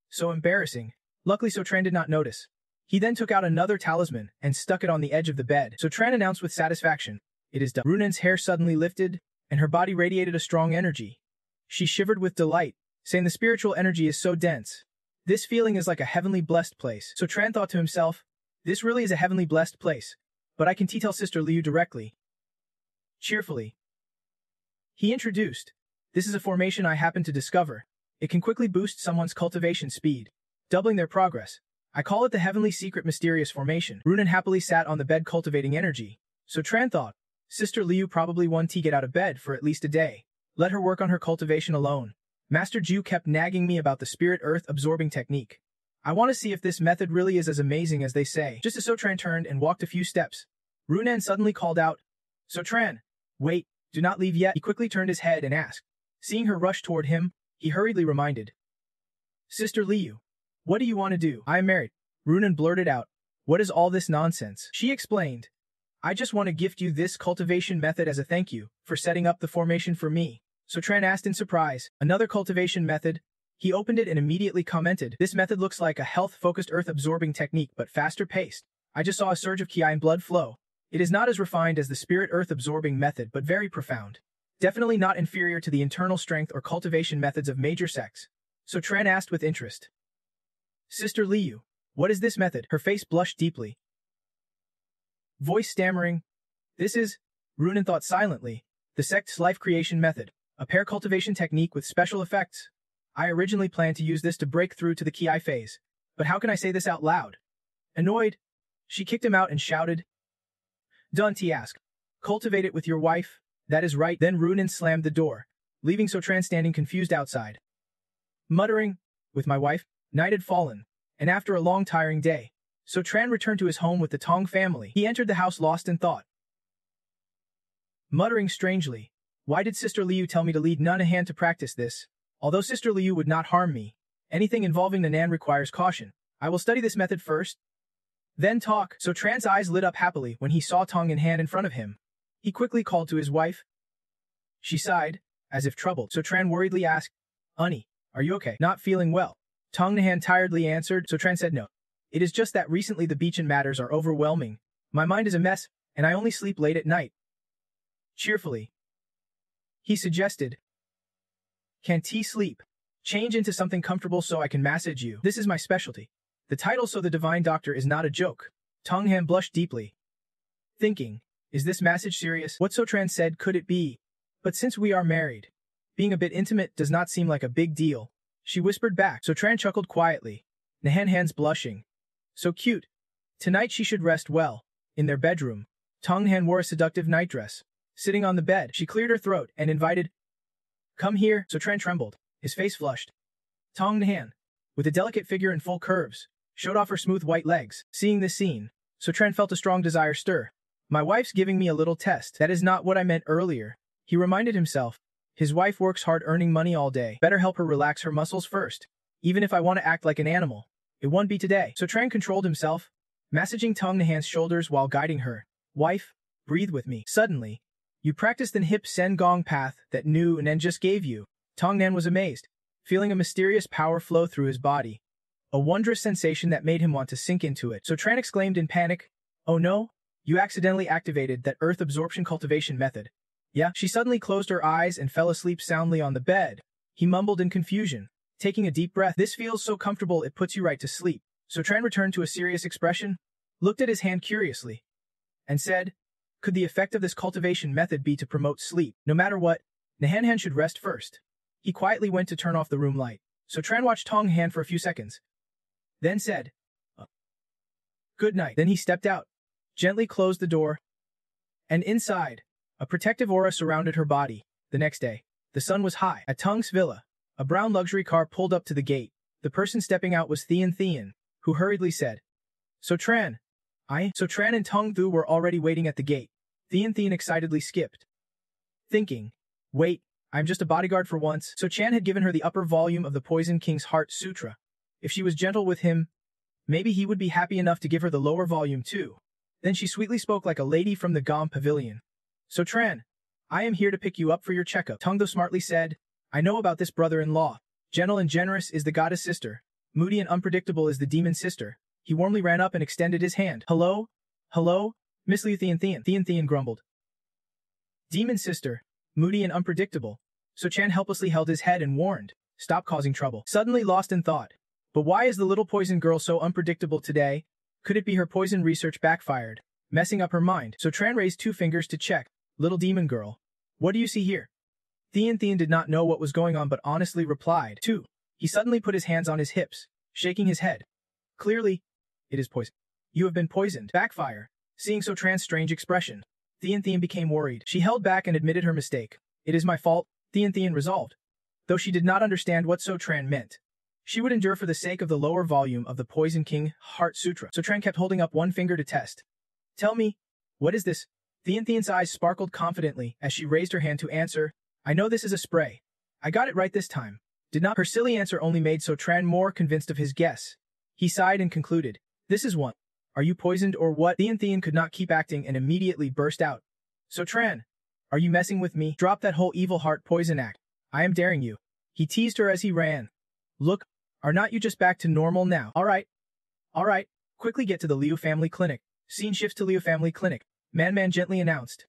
So embarrassing. Luckily So Tran did not notice. He then took out another talisman and stuck it on the edge of the bed. So Tran announced with satisfaction, it is done. Runan's hair suddenly lifted, and her body radiated a strong energy. She shivered with delight, saying the spiritual energy is so dense. This feeling is like a heavenly blessed place. So Tran thought to himself, this really is a heavenly blessed place, but I can tell Sister Liu directly. Cheerfully. He introduced, this is a formation I happened to discover. It can quickly boost someone's cultivation speed, doubling their progress. I call it the Heavenly Secret Mysterious Formation. Runan happily sat on the bed cultivating energy. So Tran thought, Sister Liu probably won't get out of bed for at least a day. Let her work on her cultivation alone. Master Ju kept nagging me about the spirit earth absorbing technique. I want to see if this method really is as amazing as they say. Just as So Tran turned and walked a few steps, Runan suddenly called out, So Tran, wait, do not leave yet. He quickly turned his head and asked. Seeing her rush toward him, he hurriedly reminded. Sister Liu, what do you want to do? I am married. Runan blurted out. What is all this nonsense? She explained. I just want to gift you this cultivation method as a thank you for setting up the formation for me. So Tran asked in surprise, another cultivation method? He opened it and immediately commented, this method looks like a health-focused earth-absorbing technique but faster paced. I just saw a surge of Ki and blood flow. It is not as refined as the spirit earth-absorbing method but very profound. Definitely not inferior to the internal strength or cultivation methods of major sects. So Tran asked with interest. Sister Liu, what is this method? Her face blushed deeply. Voice stammering. This is, Runan thought silently, the sect's life creation method, a pair cultivation technique with special effects. I originally planned to use this to break through to the Ki phase, but how can I say this out loud? Annoyed, she kicked him out and shouted. Don't ask. Cultivate it with your wife. That is right. Then Runan slammed the door, leaving So Tran standing confused outside. Muttering, with my wife, night had fallen, and after a long tiring day, So Tran returned to his home with the Tong family. He entered the house lost in thought. Muttering strangely, why did Sister Liu tell me to lead Nanahan to practice this? Although Sister Liu would not harm me, anything involving Nanan requires caution. I will study this method first, then talk. So Tran's eyes lit up happily when he saw Tong in hand in front of him. He quickly called to his wife. She sighed, as if troubled. So Tran worriedly asked, Honey, are you okay? Not feeling well. Tong Nahan tiredly answered. So Tran said no. It is just that recently the beach and matters are overwhelming. My mind is a mess, and I only sleep late at night. Cheerfully, he suggested. Can't he sleep? Change into something comfortable so I can massage you. This is my specialty. The title So the Divine Doctor is not a joke. Tong Han blushed deeply, thinking, is this massage serious? What So Tran said could it be? But since we are married, being a bit intimate does not seem like a big deal. She whispered back. So Tran chuckled quietly, Nahan Han's blushing. So cute. Tonight she should rest well. In their bedroom, Tong Han wore a seductive nightdress. Sitting on the bed, she cleared her throat and invited, Come here. So Tran trembled, his face flushed. Tong Han, with a delicate figure and full curves, showed off her smooth white legs. Seeing this scene, So Tran felt a strong desire stir. My wife's giving me a little test. That is not what I meant earlier. He reminded himself. His wife works hard earning money all day. Better help her relax her muscles first. Even if I want to act like an animal, it won't be today. So Tran controlled himself, massaging Tong Nahan's shoulders while guiding her. Wife, breathe with me. Suddenly, you practiced the hip sen gong path that Nu Nen just gave you. Tong Nan was amazed, feeling a mysterious power flow through his body. A wondrous sensation that made him want to sink into it. So Tran exclaimed in panic, Oh no, you accidentally activated that earth absorption cultivation method. Yeah, she suddenly closed her eyes and fell asleep soundly on the bed. He mumbled in confusion, taking a deep breath. This feels so comfortable it puts you right to sleep. So Tran returned to a serious expression, looked at his hand curiously, and said, could the effect of this cultivation method be to promote sleep? No matter what, Nahanhan should rest first. He quietly went to turn off the room light. So Tran watched Tong Han for a few seconds, then said, good night. Then he stepped out, gently closed the door, and inside, a protective aura surrounded her body. The next day, the sun was high. At Tung's villa, a brown luxury car pulled up to the gate. The person stepping out was Thian, who hurriedly said, So Tran and Tung Thu were already waiting at the gate. Thian excitedly skipped, thinking, wait, I'm just a bodyguard for once. So Chan had given her the upper volume of the Poison King's Heart Sutra. If she was gentle with him, maybe he would be happy enough to give her the lower volume too. Then she sweetly spoke like a lady from the Gom Pavilion. So Tran, I am here to pick you up for your checkup. Tung Thu smartly said, I know about this brother-in-law. Gentle and generous is the goddess sister. Moody and unpredictable is the demon sister. He warmly ran up and extended his hand. Hello? Hello? Miss Liu Thian. Thian grumbled. Demon sister, moody and unpredictable. So Chan helplessly held his head and warned, stop causing trouble. Suddenly lost in thought. But why is the little poison girl so unpredictable today? Could it be her poison research backfired, messing up her mind? So Tran raised 2 fingers to check. Little demon girl, what do you see here? Thian did not know what was going on but honestly replied, 2. He suddenly put his hands on his hips, shaking his head. Clearly, it is poison. You have been poisoned. Backfire. Seeing So Tran's strange expression, Thian became worried. She held back and admitted her mistake. It is my fault, Thian resolved. Though she did not understand what So Tran meant, she would endure for the sake of the lower volume of the Poison King Heart Sutra. So Tran kept holding up 1 finger to test. Tell me, what is this? Thian's eyes sparkled confidently as she raised her hand to answer. I know this is a spray. I got it right this time. Did not. Her silly answer only made So Tran more convinced of his guess. He sighed and concluded, this is one. Are you poisoned or what? Thian could not keep acting and immediately burst out. So Tran, are you messing with me? Drop that whole evil heart poison act. I am daring you. He teased her as he ran. Look, are not you just back to normal now? All right. Quickly get to the Liu family clinic. Scene shifts to Liu family clinic. Man gently announced.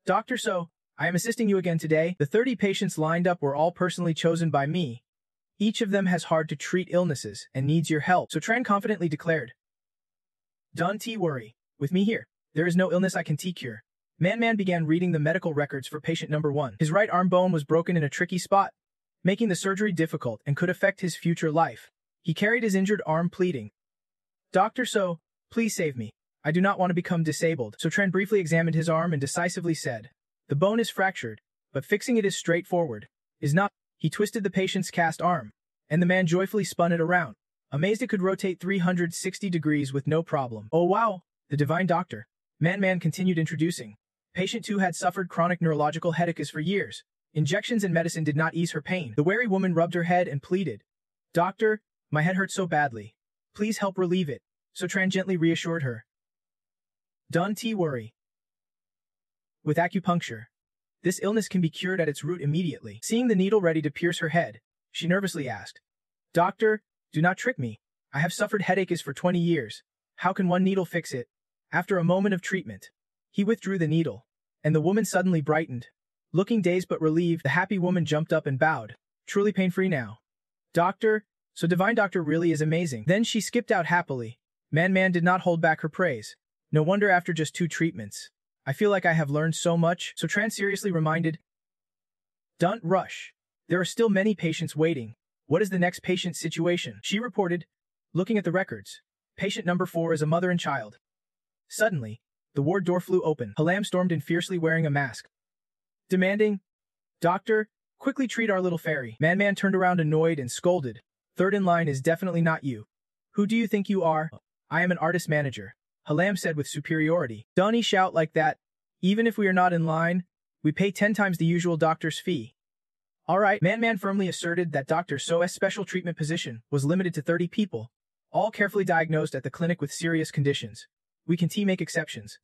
Dr. So, I am assisting you again today. The 30 patients lined up were all personally chosen by me. Each of them has hard to treat illnesses and needs your help. So Tran confidently declared. Don't worry. With me here, there is no illness I can cure. Man began reading the medical records for patient number 1. His right arm bone was broken in a tricky spot, making the surgery difficult and could affect his future life. He carried his injured arm pleading. Dr. So, please save me. I do not want to become disabled. So Tran briefly examined his arm and decisively said, the bone is fractured, but fixing it is straightforward. Is not. He twisted the patient's cast arm, and the man joyfully spun it around. Amazed it could rotate 360 degrees with no problem. Oh wow, the divine doctor. Man continued introducing. Patient 2 had suffered chronic neurological headaches for years. Injections and medicine did not ease her pain. The wary woman rubbed her head and pleaded. Doctor, my head hurts so badly. Please help relieve it. So Tran gently reassured her. Don't worry. With acupuncture, this illness can be cured at its root immediately. Seeing the needle ready to pierce her head, she nervously asked. Doctor, do not trick me. I have suffered headaches for 20 years. How can one needle fix it? After a moment of treatment, he withdrew the needle, and the woman suddenly brightened. Looking dazed but relieved, the happy woman jumped up and bowed. Truly pain-free now. Doctor, so divine doctor really is amazing. Then she skipped out happily. Man did not hold back her praise. No wonder after just 2 treatments. I feel like I have learned so much. So Tran seriously reminded. Don't rush. There are still many patients waiting. What is the next patient's situation? She reported, looking at the records. Patient number 4 is a mother and child. Suddenly, the ward door flew open. Halam stormed in fiercely wearing a mask, demanding, Doctor, quickly treat our little fairy. Man turned around annoyed and scolded. Third in line is definitely not you. Who do you think you are? I am an artist manager, Halam said with superiority. Don't shout like that. Even if we are not in line, we pay 10 times the usual doctor's fee. All right. Man firmly asserted that Dr. So's special treatment position was limited to 30 people, all carefully diagnosed at the clinic with serious conditions. We can make exceptions,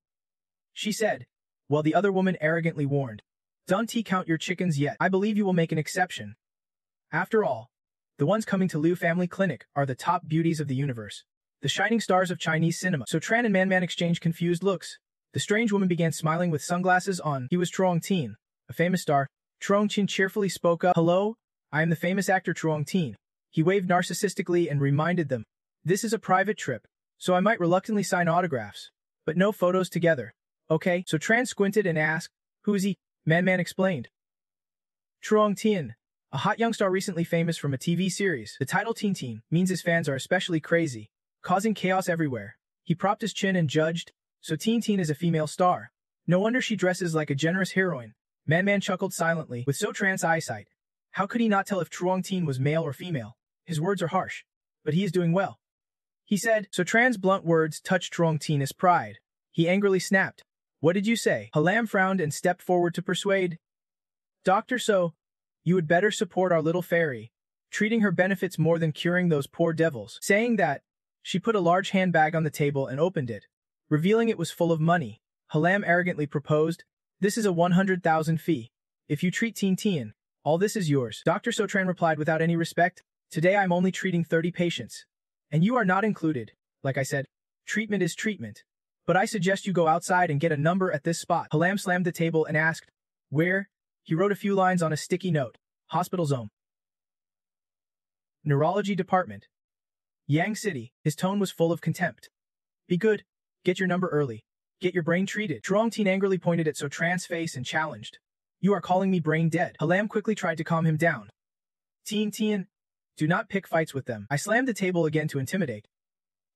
she said, while the other woman arrogantly warned. Don't count your chickens yet. I believe you will make an exception. After all, the ones coming to Liu Family Clinic are the top beauties of the universe, the shining stars of Chinese cinema. So Tran and Man exchanged confused looks. The strange woman began smiling with sunglasses on. He was Truong Tin, a famous star. Truong Tin cheerfully spoke up. Hello, I am the famous actor Truong Tin. He waved narcissistically and reminded them, "This is a private trip, so I might reluctantly sign autographs, but no photos together. Okay?" So Tran squinted and asked, "Who is he?" Man explained. Truong Tien, a hot young star recently famous from a TV series. The title Teen means his fans are especially crazy, causing chaos everywhere. He propped his chin and judged, "So Teen is a female star. No wonder she dresses like a generous heroine." Man chuckled silently with so Tran's eyesight. How could he not tell if Truong Tien was male or female? His words are harsh, but he is doing well. He said, so Tran's blunt words touched Truong Tien's pride. He angrily snapped, "What did you say?" Halam frowned and stepped forward to persuade. "Dr. So, you would better support our little fairy. Treating her benefits more than curing those poor devils." Saying that, she put a large handbag on the table and opened it. Revealing it was full of money, Halam arrogantly proposed, "This is a 100,000 fee. If you treat Tien, all this is yours." Dr. Sotran replied without any respect, "Today I'm only treating 30 patients. And you are not included. Like I said, treatment is treatment. But I suggest you go outside and get a number at this spot." Halam slammed the table and asked, "Where?" He wrote a few lines on a sticky note. "Hospital Zone. Neurology Department. Yang City." His tone was full of contempt. "Be good. Get your number early. Get your brain treated." Truong Tien angrily pointed at Sotran's face and challenged, "You are calling me brain dead." Halam quickly tried to calm him down. Tien, do not pick fights with them." I slammed the table again to intimidate.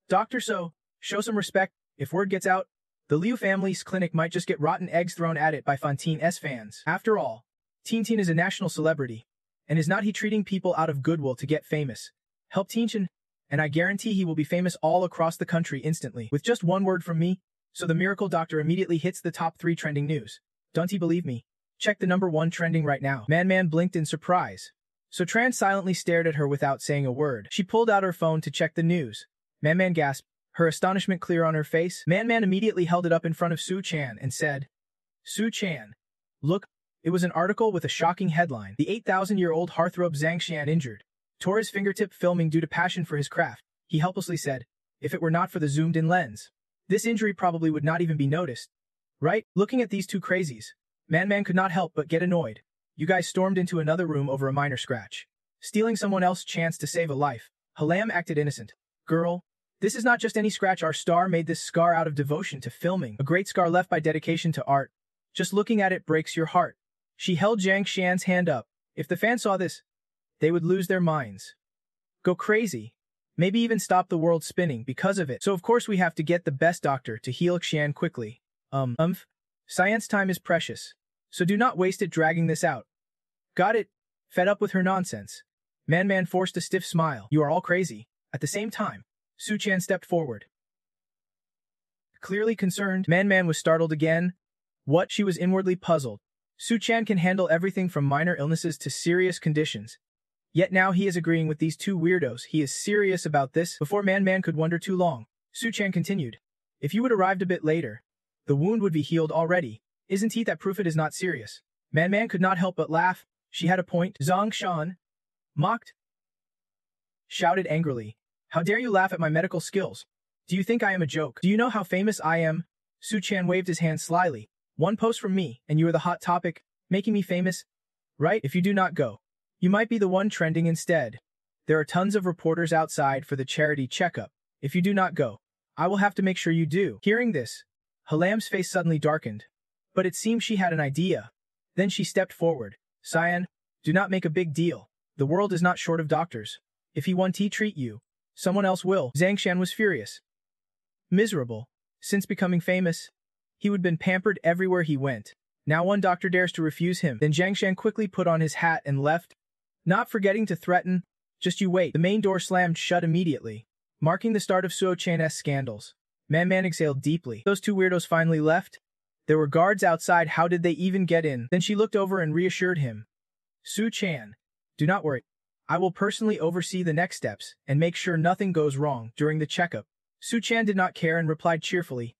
"Dr. So, show some respect. If word gets out, the Liu family's clinic might just get rotten eggs thrown at it by Fontaine's fans. After all, Tien is a national celebrity, and is not he treating people out of goodwill to get famous? Help Tien, and I guarantee he will be famous all across the country instantly. With just one word from me." So the miracle doctor immediately hits the top 3 trending news. Don't you believe me? Check the number 1 trending right now. Man blinked in surprise. So Tran silently stared at her without saying a word. She pulled out her phone to check the news. Man gasped, her astonishment clear on her face. Man immediately held it up in front of Su Chan and said, "Su Chan, look." It was an article with a shocking headline. The 8,000-year-old heartthrob Zhang Xian injured. Tore his fingertip filming due to passion for his craft. He helplessly said, "If it were not for the zoomed-in lens, this injury probably would not even be noticed." Right? Looking at these two crazies, Man could not help but get annoyed. You guys stormed into another room over a minor scratch, stealing someone else's chance to save a life. Halam acted innocent. "Girl, this is not just any scratch. Our star made this scar out of devotion to filming. A great scar left by dedication to art. Just looking at it breaks your heart." She held Zhang Xian's hand up. If the fans saw this, they would lose their minds. Go crazy. Maybe even stop the world spinning because of it. So of course we have to get the best doctor to heal Xian quickly. Science time is precious, so do not waste it dragging this out. Got it? Fed up with her nonsense, Man forced a stiff smile. "You are all crazy." At the same time, Su Chan stepped forward. Clearly concerned, Man was startled again. What? She was inwardly puzzled. Su Chan can handle everything from minor illnesses to serious conditions. Yet now he is agreeing with these two weirdos. He is serious about this. Before Man could wonder too long, Su Chan continued, "If you had arrived a bit later, the wound would be healed already. Isn't he that proof it is not serious?" Man could not help but laugh. She had a point. Zhang Shan mocked, shouted angrily, "How dare you laugh at my medical skills? Do you think I am a joke? Do you know how famous I am?" Su Chan waved his hand slyly. "One post from me, and you are the hot topic, making me famous? Right? If you do not go, you might be the one trending instead. There are tons of reporters outside for the charity checkup. If you do not go, I will have to make sure you do." Hearing this, Halam's face suddenly darkened. But it seemed she had an idea. Then she stepped forward. "Cyan, do not make a big deal. The world is not short of doctors. If he won't treat you, someone else will." Zhang Shan was furious. Miserable. Since becoming famous, he would been pampered everywhere he went. Now one doctor dares to refuse him. Then Zhang Shan quickly put on his hat and left, not forgetting to threaten, "Just you wait." The main door slammed shut immediately, marking the start of Suo Chan's scandals. Man exhaled deeply. Those two weirdos finally left. There were guards outside. How did they even get in? Then she looked over and reassured him. "Su Chan, do not worry. I will personally oversee the next steps and make sure nothing goes wrong during the checkup." Su Chan did not care and replied cheerfully,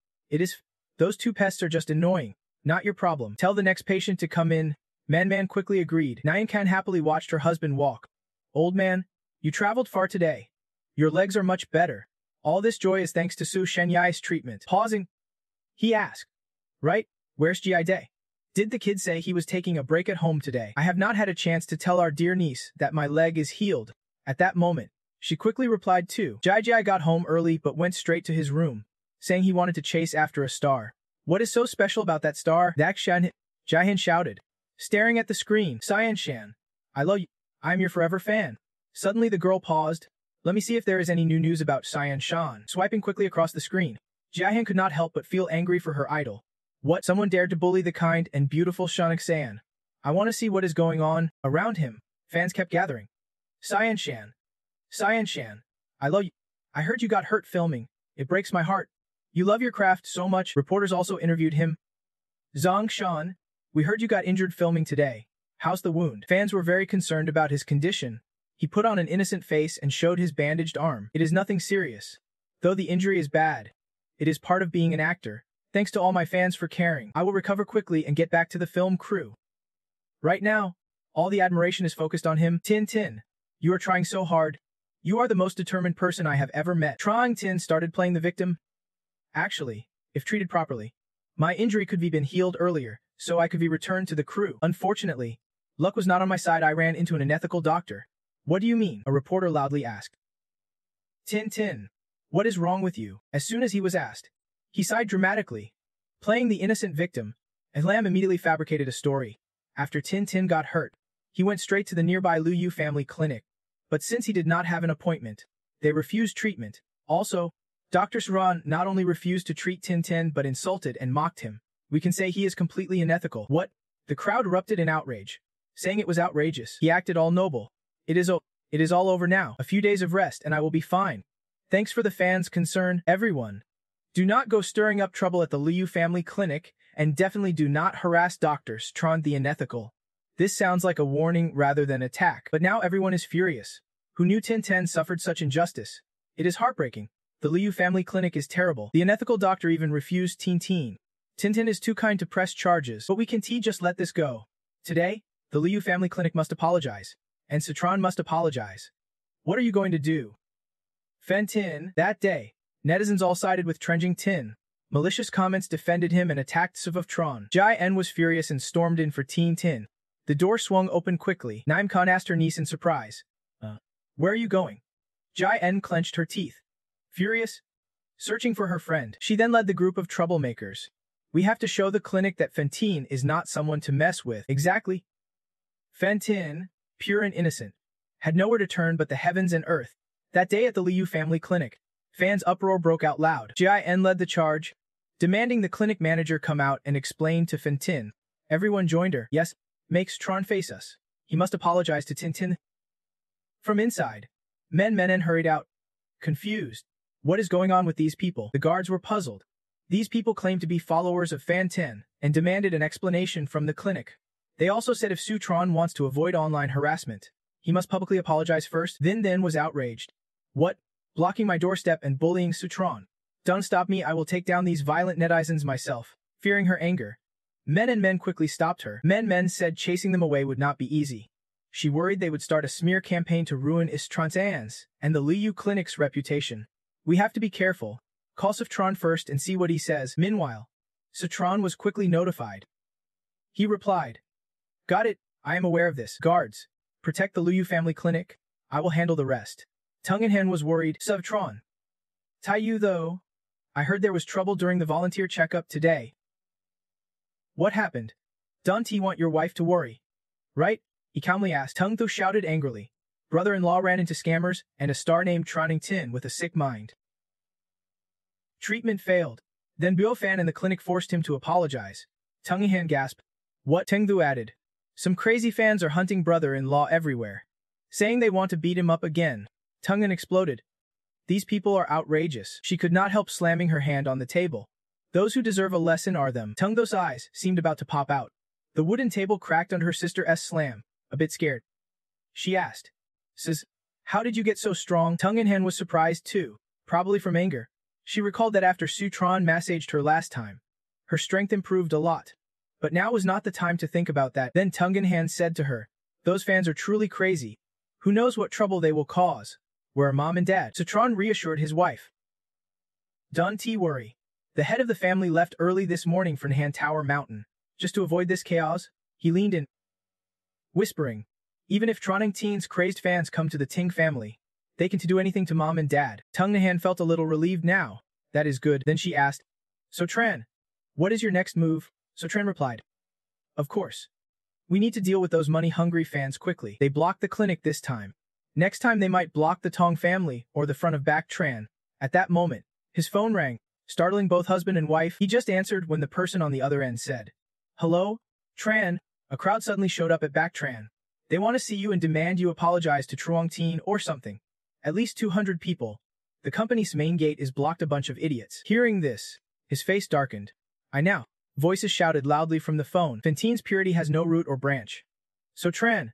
Those two pests are just annoying. Not your problem. Tell the next patient to come in." Man quickly agreed. Nyan Kan happily watched her husband walk. "Old man, you traveled far today. Your legs are much better. All this joy is thanks to Su Shenyai's treatment." Pausing, he asked, "Right, where's Ji Day? Did the kid say he was taking a break at home today?" "I have not had a chance to tell our dear niece that my leg is healed." At that moment, she quickly replied too. Jai got home early but went straight to his room, saying he wanted to chase after a star. What is so special about that star? Jaihan shouted, staring at the screen. Shan, I love you. I'm your forever fan. Suddenly the girl paused. Let me see if there is any new news about Shan. Swiping quickly across the screen, Jaihan could not help but feel angry for her idol. What? Someone dared to bully the kind and beautiful Shan. I want to see what is going on. Around him, fans kept gathering. Shan, I love you. I heard you got hurt filming. It breaks my heart. You love your craft so much. Reporters also interviewed him. Zhang Shan, we heard you got injured filming today. How's the wound? Fans were very concerned about his condition. He put on an innocent face and showed his bandaged arm. It is nothing serious. Though the injury is bad, it is part of being an actor. Thanks to all my fans for caring. I will recover quickly and get back to the film crew. Right now, all the admiration is focused on him. Tin, you are trying so hard. You are the most determined person I have ever met. Tin started playing the victim. Actually, if treated properly, my injury could have been healed earlier, so I could be returned to the crew. Unfortunately, luck was not on my side. I ran into an unethical doctor. What do you mean? A reporter loudly asked. Tin, what is wrong with you? As soon as he was asked, he sighed dramatically. Playing the innocent victim, Lam immediately fabricated a story. After Tin got hurt, he went straight to the nearby Liu Yu family clinic. But since he did not have an appointment, they refused treatment. Also, Dr. Saran not only refused to treat Tin but insulted and mocked him. We can say he is completely unethical. What? The crowd erupted in outrage, saying it was outrageous. He acted all noble. It is all over now. A few days of rest and I will be fine. Thanks for the fans' concern, everyone. Do not go stirring up trouble at the Liu family clinic, and definitely do not harass Dr. Tron the unethical. This sounds like a warning rather than attack, but now everyone is furious. Who knew Tin suffered such injustice? It is heartbreaking. The Liu family clinic is terrible. The unethical doctor even refused Tin. Tin is too kind to press charges, but we can just let this go. Today, the Liu family clinic must apologize. And Citron must apologize. What are you going to do? Tin. That day, netizens all sided with trending Tin. Malicious comments defended him and attacked Tron. Jai was furious and stormed in for Tin. The door swung open quickly. Naim-Khan asked her niece in surprise. Where are you going? Jai clenched her teeth. Furious? Searching for her friend. She then led the group of troublemakers. We have to show the clinic that Tin is not someone to mess with. Exactly. Tin, pure and innocent, had nowhere to turn but the heavens and earth. That day at the Liu family clinic, fans' uproar broke out loud. Jin led the charge, demanding the clinic manager come out and explain to Tin. Everyone joined her. Yes, makes Tron face us. He must apologize to Tin. From inside, men hurried out, confused. What is going on with these people? The guards were puzzled. These people claimed to be followers of Tin and demanded an explanation from the clinic. They also said if Tron wants to avoid online harassment, he must publicly apologize first. Then was outraged. What? Blocking my doorstep and bullying Tron. Don't stop me, I will take down these violent netizens myself. Fearing her anger, men quickly stopped her. Men said chasing them away would not be easy. She worried they would start a smear campaign to ruin Tron's and the Liu clinic's reputation. We have to be careful. Call Tron first and see what he says. Meanwhile, Tron was quickly notified. He replied, Got it, I am aware of this. Guards, protect the Liu family clinic. I will handle the rest. Tunghan was worried. Tron. Taiyu though, I heard there was trouble during the volunteer checkup today. What happened? Don't you want your wife to worry? Right? He calmly asked. Tung Thu shouted angrily. Brother-in-law ran into scammers and a star named Tin with a sick mind. Treatment failed. Then Fan and the clinic forced him to apologize. Tunghan gasped. What? Tung Thu added. Some crazy fans are hunting brother-in-law everywhere, saying they want to beat him up again. Tunghan exploded. These people are outrageous. She could not help slamming her hand on the table. Those who deserve a lesson are them. Tung Thu's eyes seemed about to pop out. The wooden table cracked under her sister's slam. A bit scared, she asked. Says, how did you get so strong? Tunghan was surprised too, probably from anger. She recalled that after Tron massaged her last time, her strength improved a lot. But now was not the time to think about that. Then Tunghan said to her, those fans are truly crazy. Who knows what trouble they will cause? Where are mom and dad? Tron reassured his wife. Don't worry. The head of the family left early this morning for Nhan Tower Mountain. Just to avoid this chaos, he leaned in, whispering, Even if Tronning Teen's crazed fans come to the Ting family, they can do anything to mom and dad. Tung Nahan felt a little relieved now. That is good. Then she asked, So Tran, what is your next move? So Tran replied, Of course. We need to deal with those money-hungry fans quickly. They blocked the clinic this time. Next time they might block the Tong family or the front of back Tran. At that moment, his phone rang, startling both husband and wife. He just answered when the person on the other end said, Hello, Tran. A crowd suddenly showed up at back Tran. They want to see you and demand you apologize to Truong Teen or something. At least 200 people. The company's main gate is blocked, a bunch of idiots. Hearing this, his face darkened. I now. Voices shouted loudly from the phone. Fentine's purity has no root or branch. So Tran.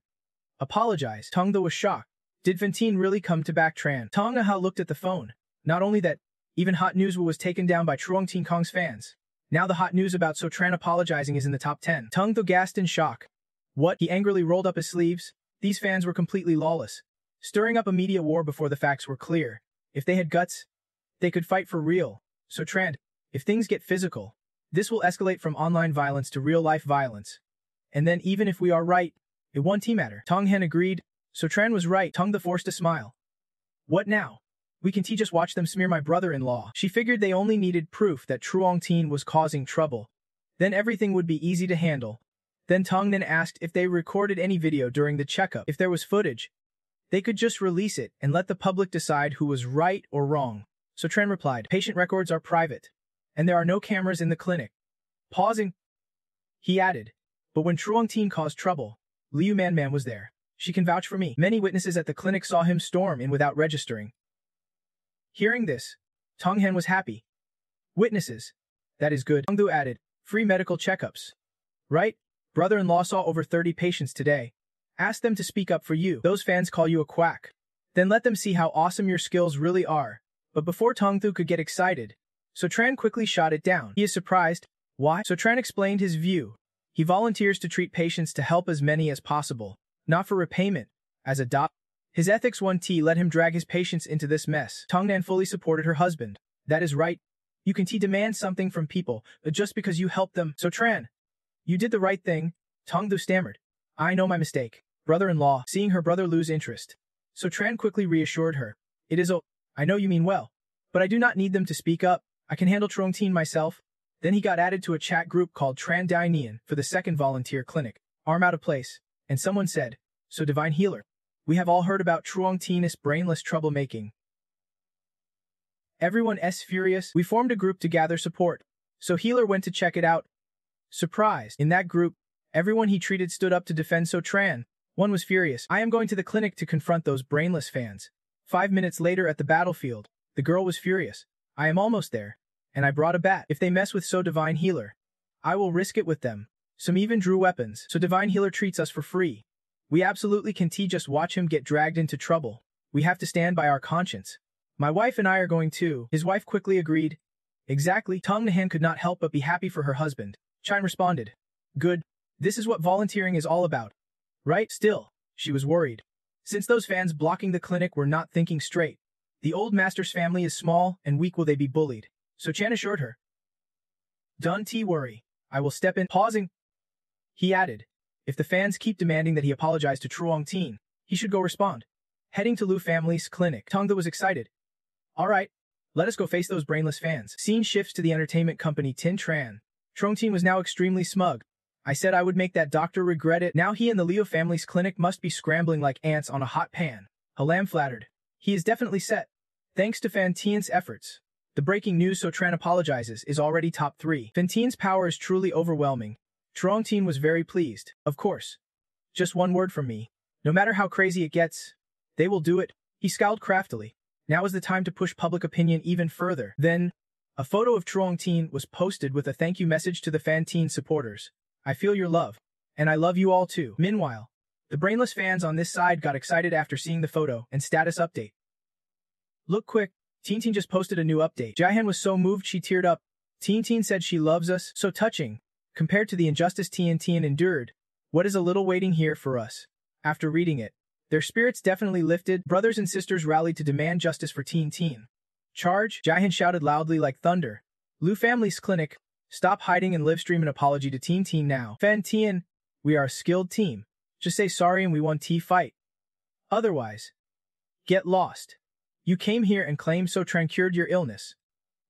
Apologize. Tong Da was shocked. Did Fentine really come to back Tran? Tong Na looked at the phone. Not only that, even hot news was taken down by Truong Teen Kong's fans. Now the hot news about So Tran apologizing is in the top 10. Tong Da gasped in shock. What? He angrily rolled up his sleeves. These fans were completely lawless, stirring up a media war before the facts were clear. If they had guts, they could fight for real. So Tran, if things get physical, this will escalate from online violence to real-life violence. And then even if we are right, it won't matter. Tong Hen agreed. So Tran was right. Tong Da forced a smile. What now? We can just watch them smear my brother-in-law. She figured they only needed proof that Truong Teen was causing trouble. Then everything would be easy to handle. Then Tong Nan asked if they recorded any video during the checkup. If there was footage, they could just release it and let the public decide who was right or wrong. So Tran replied, Patient records are private, and there are no cameras in the clinic. Pausing, he added, But when Truong Teen caused trouble, Liu Man was there. She can vouch for me. Many witnesses at the clinic saw him storm in without registering. Hearing this, Tong Hen was happy. Witnesses. That is good. Tong Du added, Free medical checkups. Right? Brother-in-law saw over 30 patients today. Ask them to speak up for you. Those fans call you a quack. Then let them see how awesome your skills really are. But before Tong Thu could get excited, So Tran quickly shot it down. He is surprised. Why? So Tran explained his view. He volunteers to treat patients to help as many as possible, not for repayment. As a doc, his ethics 1T let him drag his patients into this mess. Tong Nan fully supported her husband. That is right. You can demand something from people, but just because you help them. So Tran, you did the right thing. Tong Du stammered. I know my mistake. Brother-in-law, seeing her brother lose interest. So Tran quickly reassured her. It is I know you mean well, but I do not need them to speak up. I can handle Truong Teen myself. Then he got added to a chat group called Tran Dai Nian for the second volunteer clinic. Arm out of place. And someone said, So Divine Healer, we have all heard about Truong Teen's brainless troublemaking. Everyone is furious. We formed a group to gather support. So Healer went to check it out. Surprised. In that group, everyone he treated stood up to defend So Tran. One was furious. I am going to the clinic to confront those brainless fans. 5 minutes later at the battlefield, the girl was furious. I am almost there. And I brought a bat. If they mess with So Divine Healer, I will risk it with them. Some even drew weapons. So Divine Healer treats us for free. We absolutely can just watch him get dragged into trouble. We have to stand by our conscience. My wife and I are going too. His wife quickly agreed. Exactly. Tong Nahan could not help but be happy for her husband. Chine responded. Good. This is what volunteering is all about. Right? Still, she was worried. Since those fans blocking the clinic were not thinking straight. The old master's family is small and weak. Will they be bullied? So Chan assured her. Don't worry. I will step in. Pausing, he added. If the fans keep demanding that he apologize to Truong Teen, he should go respond. Heading to Lu family's clinic, Tongda was excited. Alright, let us go face those brainless fans. Scene shifts to the entertainment company Tin Tran. Truong Teen was now extremely smug. I said I would make that doctor regret it. Now he and the Leo family's clinic must be scrambling like ants on a hot pan. Halam flattered. He is definitely set. Thanks to Fan Tian's efforts. The breaking news So Tran apologizes is already top 3. Fan Tian's power is truly overwhelming. Truong Teen was very pleased. Of course. Just one word from me. No matter how crazy it gets, they will do it. He scowled craftily. Now is the time to push public opinion even further. Then, a photo of Truong Teen was posted with a thank you message to the Fan Teen supporters. I feel your love. And I love you all too. Meanwhile, the brainless fans on this side got excited after seeing the photo and status update. Look quick, Teen Teen just posted a new update. Jihan was so moved she teared up. Teen Teen said she loves us. So touching. Compared to the injustice Teen Teen endured, what is a little waiting here for us? After reading it, their spirits definitely lifted. Brothers and sisters rallied to demand justice for Teen Teen. Charge! Jihan shouted loudly like thunder. Lu family's clinic. Stop hiding and live stream an apology to Teen Teen now. Fan Tien, we are a skilled team. Just say sorry and we won fight. Otherwise, get lost. You came here and claimed Sotran cured your illness.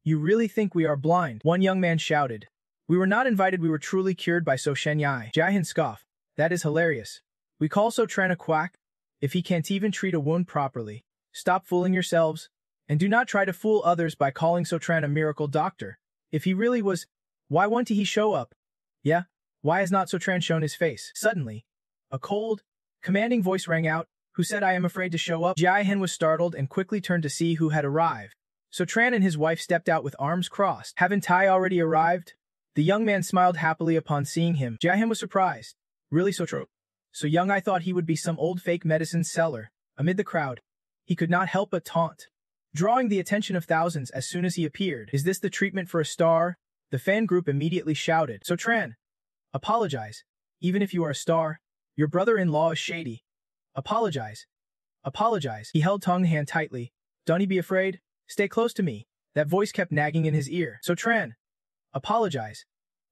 You really think we are blind? One young man shouted. We were not invited, we were truly cured by So Shenyai. Jiahan scoffed. That is hilarious. We call Sotran a quack? If he can't even treat a wound properly. Stop fooling yourselves, and do not try to fool others by calling Sotran a miracle doctor. If he really was, why won't he show up? Yeah, why has not Sotran shown his face? Suddenly, a cold, commanding voice rang out, who said I am afraid to show up. Jiahan was startled and quickly turned to see who had arrived. Sotran and his wife stepped out with arms crossed. Haven't I already arrived? The young man smiled happily upon seeing him. Jiahan was surprised. Really, Sotro? So young? I thought he would be some old fake medicine seller. Amid the crowd, he could not help but taunt, drawing the attention of thousands as soon as he appeared. Is this the treatment for a star? The fan group immediately shouted. Sotran, apologize. Even if you are a star, your brother-in-law is shady. Apologize. Apologize. He held Tong's hand tightly. Don't be afraid. Stay close to me. That voice kept nagging in his ear. Sotran, apologize.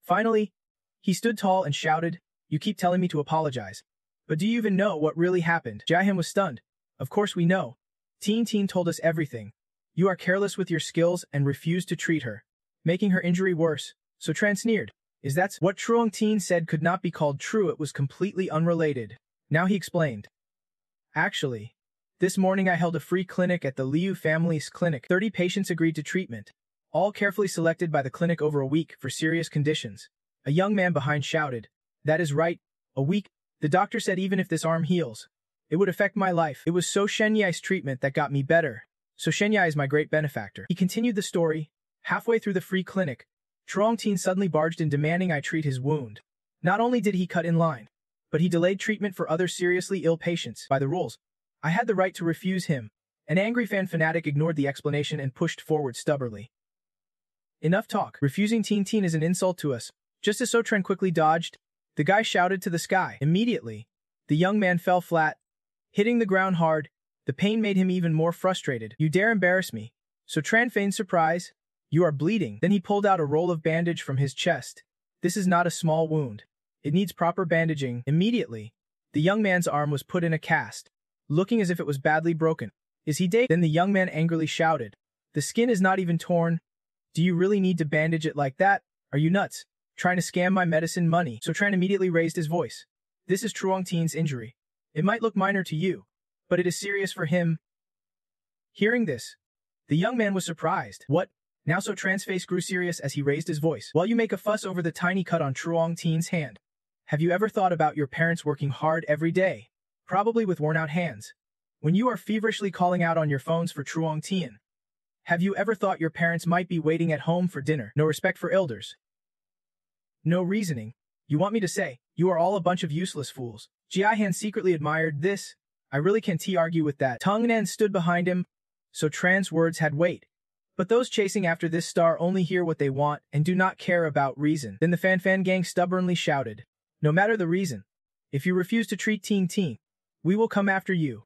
Finally, he stood tall and shouted, you keep telling me to apologize. But do you even know what really happened? Jiahan was stunned. Of course we know. Teen told us everything. You are careless with your skills and refused to treat her, making her injury worse. Sotran sneered. Is that what Truong Teen said could not be called true? It was completely unrelated. Now he explained. Actually, this morning I held a free clinic at the Liu family's clinic. 30 patients agreed to treatment, all carefully selected by the clinic over a week for serious conditions. A young man behind shouted. That is right, a week. The doctor said even if this arm heals, it would affect my life. It was So Shenyai's treatment that got me better. So Shenyai is my great benefactor. He continued the story. Halfway through the free clinic, Truong Teen suddenly barged in demanding I treat his wound. Not only did he cut in line, but he delayed treatment for other seriously ill patients. By the rules, I had the right to refuse him. An angry fan fanatic ignored the explanation and pushed forward stubbornly. Enough talk. Refusing Teen is an insult to us. Just as Sotran quickly dodged, the guy shouted to the sky. Immediately, the young man fell flat, hitting the ground hard. The pain made him even more frustrated. You dare embarrass me. Sotran feigned surprise. You are bleeding. Then he pulled out a roll of bandage from his chest. This is not a small wound. It needs proper bandaging. Immediately, the young man's arm was put in a cast, looking as if it was badly broken. Is he dead? Then the young man angrily shouted. The skin is not even torn. Do you really need to bandage it like that? Are you nuts? Trying to scam my medicine money? Sotran immediately raised his voice. This is Truong Teen's injury. It might look minor to you, but it is serious for him. Hearing this, the young man was surprised. What? Now Sotran's face grew serious as he raised his voice. While you make a fuss over the tiny cut on Truong Teen's hand, have you ever thought about your parents working hard every day, probably with worn-out hands, when you are feverishly calling out on your phones for Truong Teen? Have you ever thought your parents might be waiting at home for dinner? No respect for elders. No reasoning. You want me to say, you are all a bunch of useless fools. Jiahan secretly admired this. I really can't argue with that. Tongnan stood behind him, so Tran's words had weight. But those chasing after this star only hear what they want and do not care about reason. Then the Fan gang stubbornly shouted. No matter the reason, if you refuse to treat Teen, we will come after you.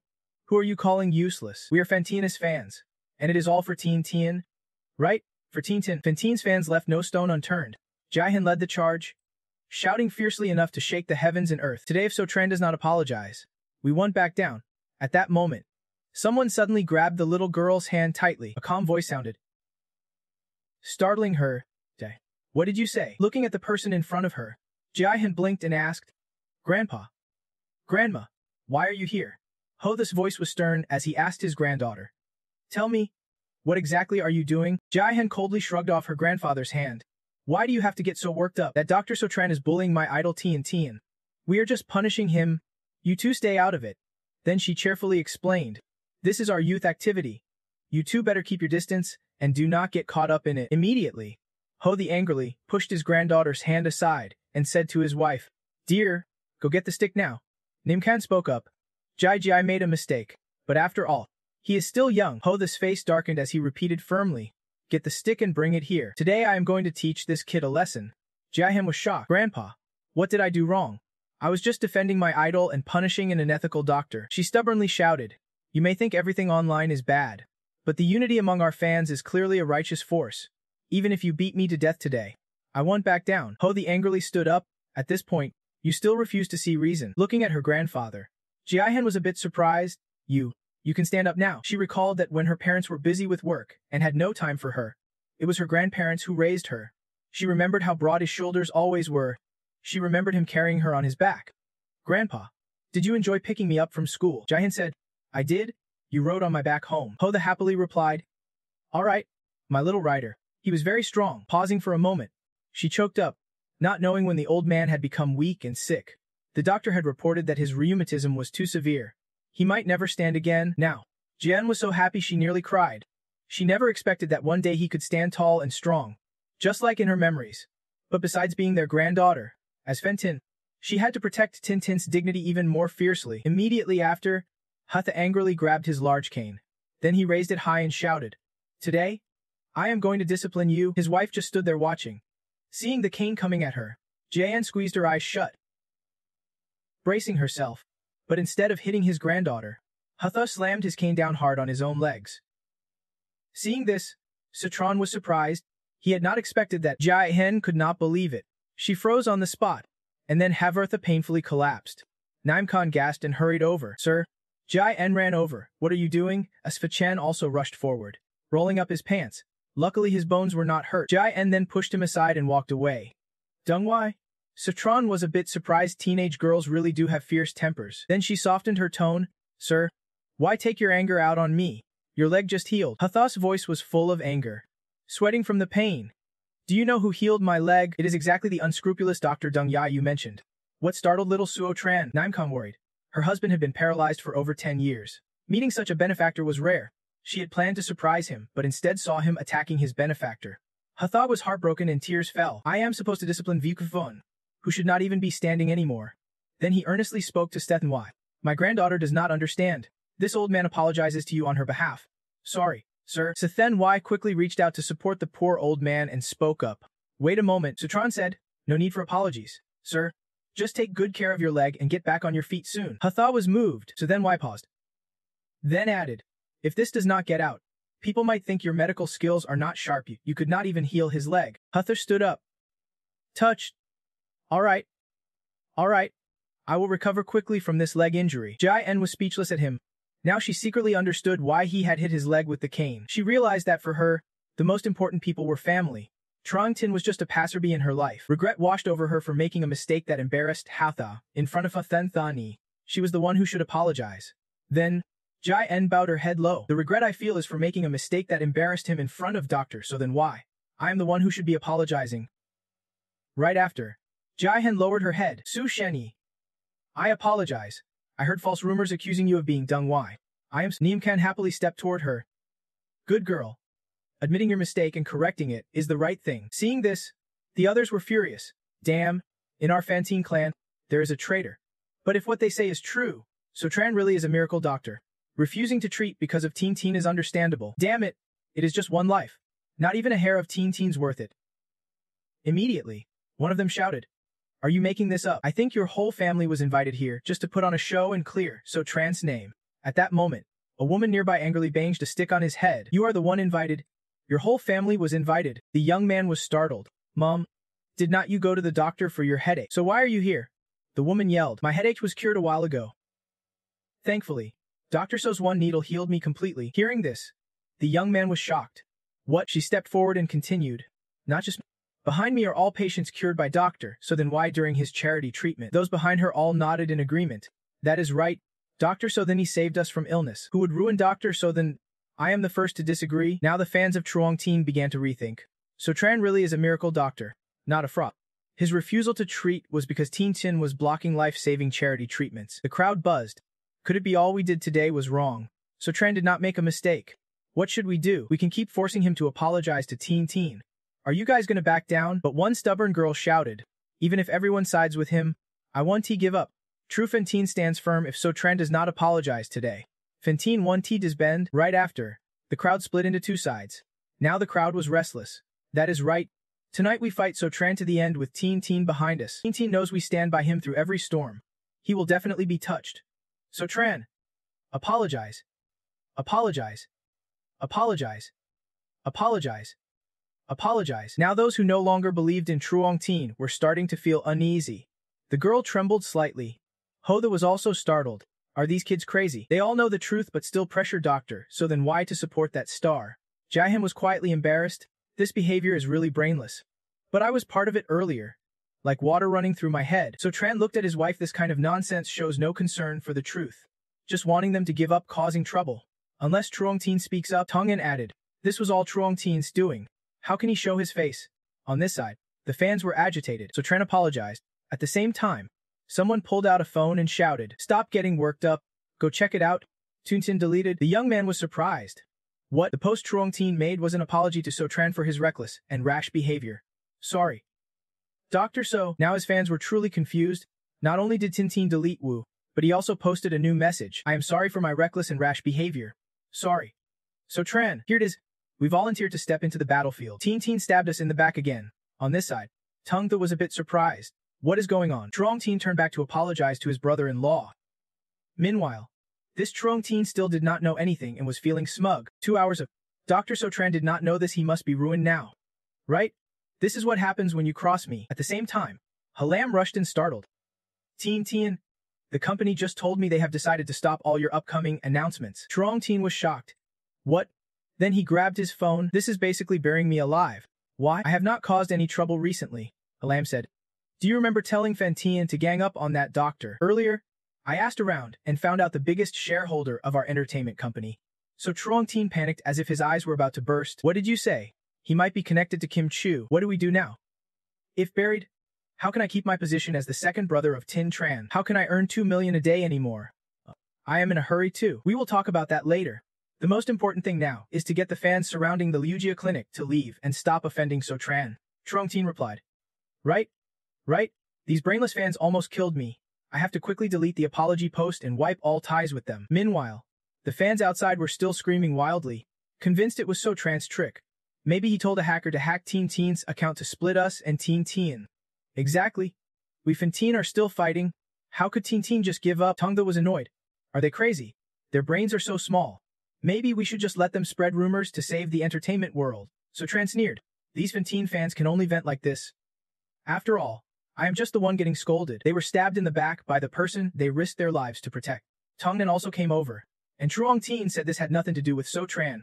Who are you calling useless? We are Fantina's fans. And it is all for Teen. Right? For Teen. Fantina's fans left no stone unturned. Jiahan led the charge, shouting fiercely enough to shake the heavens and earth. Today if Sotran does not apologize, we won't back down. At that moment, someone suddenly grabbed the little girl's hand tightly. A calm voice sounded, startling her. What did you say? Looking at the person in front of her, Jiahan blinked and asked, Grandpa. Grandma, why are you here? This voice was stern as he asked his granddaughter. Tell me, what exactly are you doing? Jiahan coldly shrugged off her grandfather's hand. Why do you have to get so worked up? That Dr. Sotran is bullying my idol Teen. We are just punishing him. You two stay out of it. Then she cheerfully explained. This is our youth activity. You two better keep your distance and do not get caught up in it. Immediately, the angrily pushed his granddaughter's hand aside and said to his wife, Dear, go get the stick now. Nimkan spoke up. Jai made a mistake, but after all, he is still young. This face darkened as he repeated firmly, Get the stick and bring it here. Today I am going to teach this kid a lesson. Jiahan was shocked. Grandpa, what did I do wrong? I was just defending my idol and punishing an unethical doctor. She stubbornly shouted. You may think everything online is bad, but the unity among our fans is clearly a righteous force. Even if you beat me to death today, I won't back down. The angrily stood up. At this point, You still refuse to see reason. Looking at her grandfather, Jiahen was a bit surprised. You can stand up now. She recalled that when her parents were busy with work and had no time for her, it was her grandparents who raised her. She remembered how broad his shoulders always were. She remembered him carrying her on his back. Grandpa, did you enjoy picking me up from school? Jiahen said. I did. You rode on my back home. Ho the happily replied. All right, my little rider. He was very strong. Pausing for a moment, she choked up, not knowing when the old man had become weak and sick. The doctor had reported that his rheumatism was too severe. He might never stand again. Now, Jian was so happy she nearly cried. She never expected that one day he could stand tall and strong, just like in her memories. But besides being their granddaughter, as Fentin, she had to protect Tintin's dignity even more fiercely. Immediately after, Hutha angrily grabbed his large cane. Then he raised it high and shouted, Today, I am going to discipline you. His wife just stood there watching. Seeing the cane coming at her, Jian squeezed her eyes shut, bracing herself. But instead of hitting his granddaughter, Hutha slammed his cane down hard on his own legs. Seeing this, Citron was surprised. He had not expected that. Jiahen could not believe it. She froze on the spot, and then Havartha painfully collapsed. Naimkhan gasped and hurried over. Sir? Jiahen ran over. What are you doing? Asfachan also rushed forward, rolling up his pants. Luckily his bones were not hurt. Jiahen then pushed him aside and walked away. Dengwai? Citron was a bit surprised. Teenage girls really do have fierce tempers. Then she softened her tone. Sir, why take your anger out on me? Your leg just healed. Hutha's voice was full of anger, sweating from the pain. Do you know who healed my leg? It is exactly the unscrupulous Dr. Deng Ya you mentioned. What startled little Suo Tran? Naimkhan worried. Her husband had been paralyzed for over 10 years. Meeting such a benefactor was rare. She had planned to surprise him, but instead saw him attacking his benefactor. Hutha was heartbroken and tears fell. I am supposed to discipline Vikufun, who should not even be standing anymore. Then he earnestly spoke to Stethenwai. My granddaughter does not understand. This old man apologizes to you on her behalf. Sorry, sir. Stethenwai quickly reached out to support the poor old man and spoke up. Wait a moment, Sutran said. No need for apologies, sir. Just take good care of your leg and get back on your feet soon. Hutha was moved, Stethenwai paused. Then added, if this does not get out, people might think your medical skills are not sharp. You could not even heal his leg. Hutha stood up, touched. All right. I will recover quickly from this leg injury. Jiahen was speechless at him. Now she secretly understood why he had hit his leg with the cane. She realized that for her, the most important people were family. Trong Tin was just a passerby in her life. Regret washed over her for making a mistake that embarrassed Hatha in front of Hathen Thani. She was the one who should apologize. Then, Jiahen bowed her head low. The regret I feel is for making a mistake that embarrassed him in front of Doctor, so then why? I am the one who should be apologizing. Right after, Jiahen lowered her head. Su Sheni. I apologize. I heard false rumors accusing you of being Dengwai. I am. Niamkan happily stepped toward her. Good girl. Admitting your mistake and correcting it is the right thing. Seeing this, the others were furious. Damn, in our Fantine clan, there is a traitor. But if what they say is true, Sotran really is a miracle doctor. Refusing to treat because of Teen Teen is understandable. Damn it, it is just one life. Not even a hair of Teen Teen's worth it. Immediately, one of them shouted, Are you making this up? I think your whole family was invited here just to put on a show and clear Sotran's name. At that moment, a woman nearby angrily banged a stick on his head. You are the one invited. Your whole family was invited. The young man was startled. Mom, did not you go to the doctor for your headache? So why are you here? The woman yelled. My headache was cured a while ago. Thankfully, Dr. So's one needle healed me completely. Hearing this, the young man was shocked. What? She stepped forward and continued. Not just me. Behind me are all patients cured by Doctor, so then why during his charity treatment? Those behind her all nodded in agreement. That is right. Dr. So then he saved us from illness. Who would ruin Dr. So then? I am the first to disagree. Now the fans of Truong Teen began to rethink. Sotran really is a miracle doctor, not a fraud. His refusal to treat was because Teen Tin was blocking life-saving charity treatments. The crowd buzzed. Could it be all we did today was wrong? Sotran did not make a mistake. What should we do? We can keep forcing him to apologize to Teen Teen. Are you guys gonna back down? But one stubborn girl shouted. Even if everyone sides with him, I want to give up. True Fentine stands firm if Sotran does not apologize today. Fentine won T disband. Right after, the crowd split into two sides. Now the crowd was restless. That is right. Tonight we fight Sotran to the end with Teen Teen behind us. Teen Teen knows we stand by him through every storm. He will definitely be touched. Sotran. Apologize. Apologize. Apologize. Apologize. Apologize. Now those who no longer believed in Truong Teen were starting to feel uneasy. The girl trembled slightly. Hoda was also startled. Are these kids crazy? They all know the truth but still pressure doctor, so then why to support that star? Jaehyun was quietly embarrassed. This behavior is really brainless. But I was part of it earlier. Like water running through my head. So Tran looked at his wife. This kind of nonsense shows no concern for the truth. Just wanting them to give up causing trouble. Unless Truong-tin speaks up, Tongin added. This was all Truong-tin's doing. How can he show his face? On this side, the fans were agitated, so Tran apologized. At the same time, someone pulled out a phone and shouted, "Stop getting worked up. Go check it out." Tuntin deleted. The young man was surprised. What the post Truong-tin made was an apology to So Tran for his reckless and rash behavior. Sorry. Dr. So, now his fans were truly confused. Not only did Tintin delete Wu, but he also posted a new message. I am sorry for my reckless and rash behavior. Sorry. So Tran, here it is. We volunteered to step into the battlefield. Tintin stabbed us in the back again. On this side, Tongtha was a bit surprised. What is going on? Truong-tin turned back to apologize to his brother-in-law. Meanwhile, this Truong-tin still did not know anything and was feeling smug. 2 hours of Dr. So Tran did not know this. He must be ruined now. Right? This is what happens when you cross me. At the same time, Halam rushed in startled. Tin, the company just told me they have decided to stop all your upcoming announcements. Truong-tin was shocked. What? Then he grabbed his phone. This is basically burying me alive. Why? I have not caused any trouble recently, Halam said. Do you remember telling Fantian to gang up on that doctor earlier? I asked around and found out the biggest shareholder of our entertainment company. So Truong-tin panicked as if his eyes were about to burst. What did you say? He might be connected to Kim Chu. What do we do now? If buried, how can I keep my position as the second brother of Tin Tran? How can I earn 2 million a day anymore? I am in a hurry too. We will talk about that later. The most important thing now is to get the fans surrounding the Liujia clinic to leave and stop offending So Tran. Truong-tin replied. Right? These brainless fans almost killed me. I have to quickly delete the apology post and wipe all ties with them. Meanwhile, the fans outside were still screaming wildly, convinced it was So Tran's trick. Maybe he told a hacker to hack Tin's account to split us and Tin. Exactly. We Fantin are still fighting. How could Tin just give up? Tongda was annoyed. Are they crazy? Their brains are so small. Maybe we should just let them spread rumors to save the entertainment world. So Tran sneered. These Fantin fans can only vent like this. After all, I am just the one getting scolded. They were stabbed in the back by the person they risked their lives to protect. Tongnan also came over, and Truong-tin said this had nothing to do with So Tran.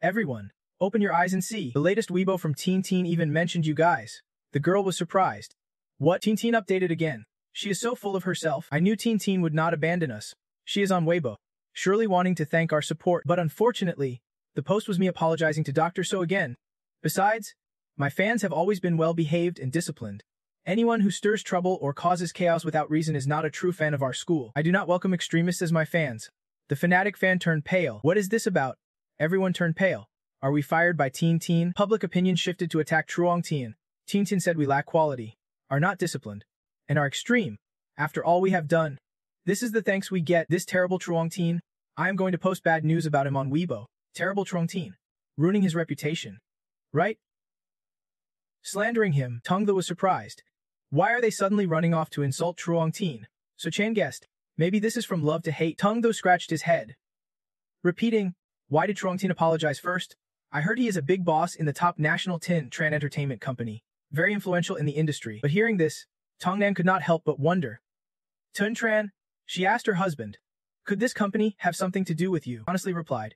Everyone, open your eyes and see. The latest Weibo from Tin even mentioned you guys. The girl was surprised. What? Tin updated again. She is so full of herself. I knew Tin would not abandon us. She is on Weibo, surely wanting to thank our support. But unfortunately, the post was me apologizing to Dr. So again. Besides, my fans have always been well-behaved and disciplined. Anyone who stirs trouble or causes chaos without reason is not a true fan of our school. I do not welcome extremists as my fans. The fanatic fan turned pale. What is this about? Everyone turned pale. Are we fired by Tin? Public opinion shifted to attack Truong-tin. Tin said we lack quality, are not disciplined, and are extreme. After all we have done, this is the thanks we get. This terrible Truong-tin. I am going to post bad news about him on Weibo. Terrible Truong-tin. Ruining his reputation. Right? Slandering him, Tongda was surprised. Why are they suddenly running off to insult Truong-tin? So Chan guessed. Maybe this is from love to hate. Tongda scratched his head, repeating, why did Truong-tin apologize first? I heard he is a big boss in the top national Tin Tran entertainment company, very influential in the industry. But hearing this, Tongnan could not help but wonder. Tin Tran? She asked her husband. Could this company have something to do with you? Honestly replied.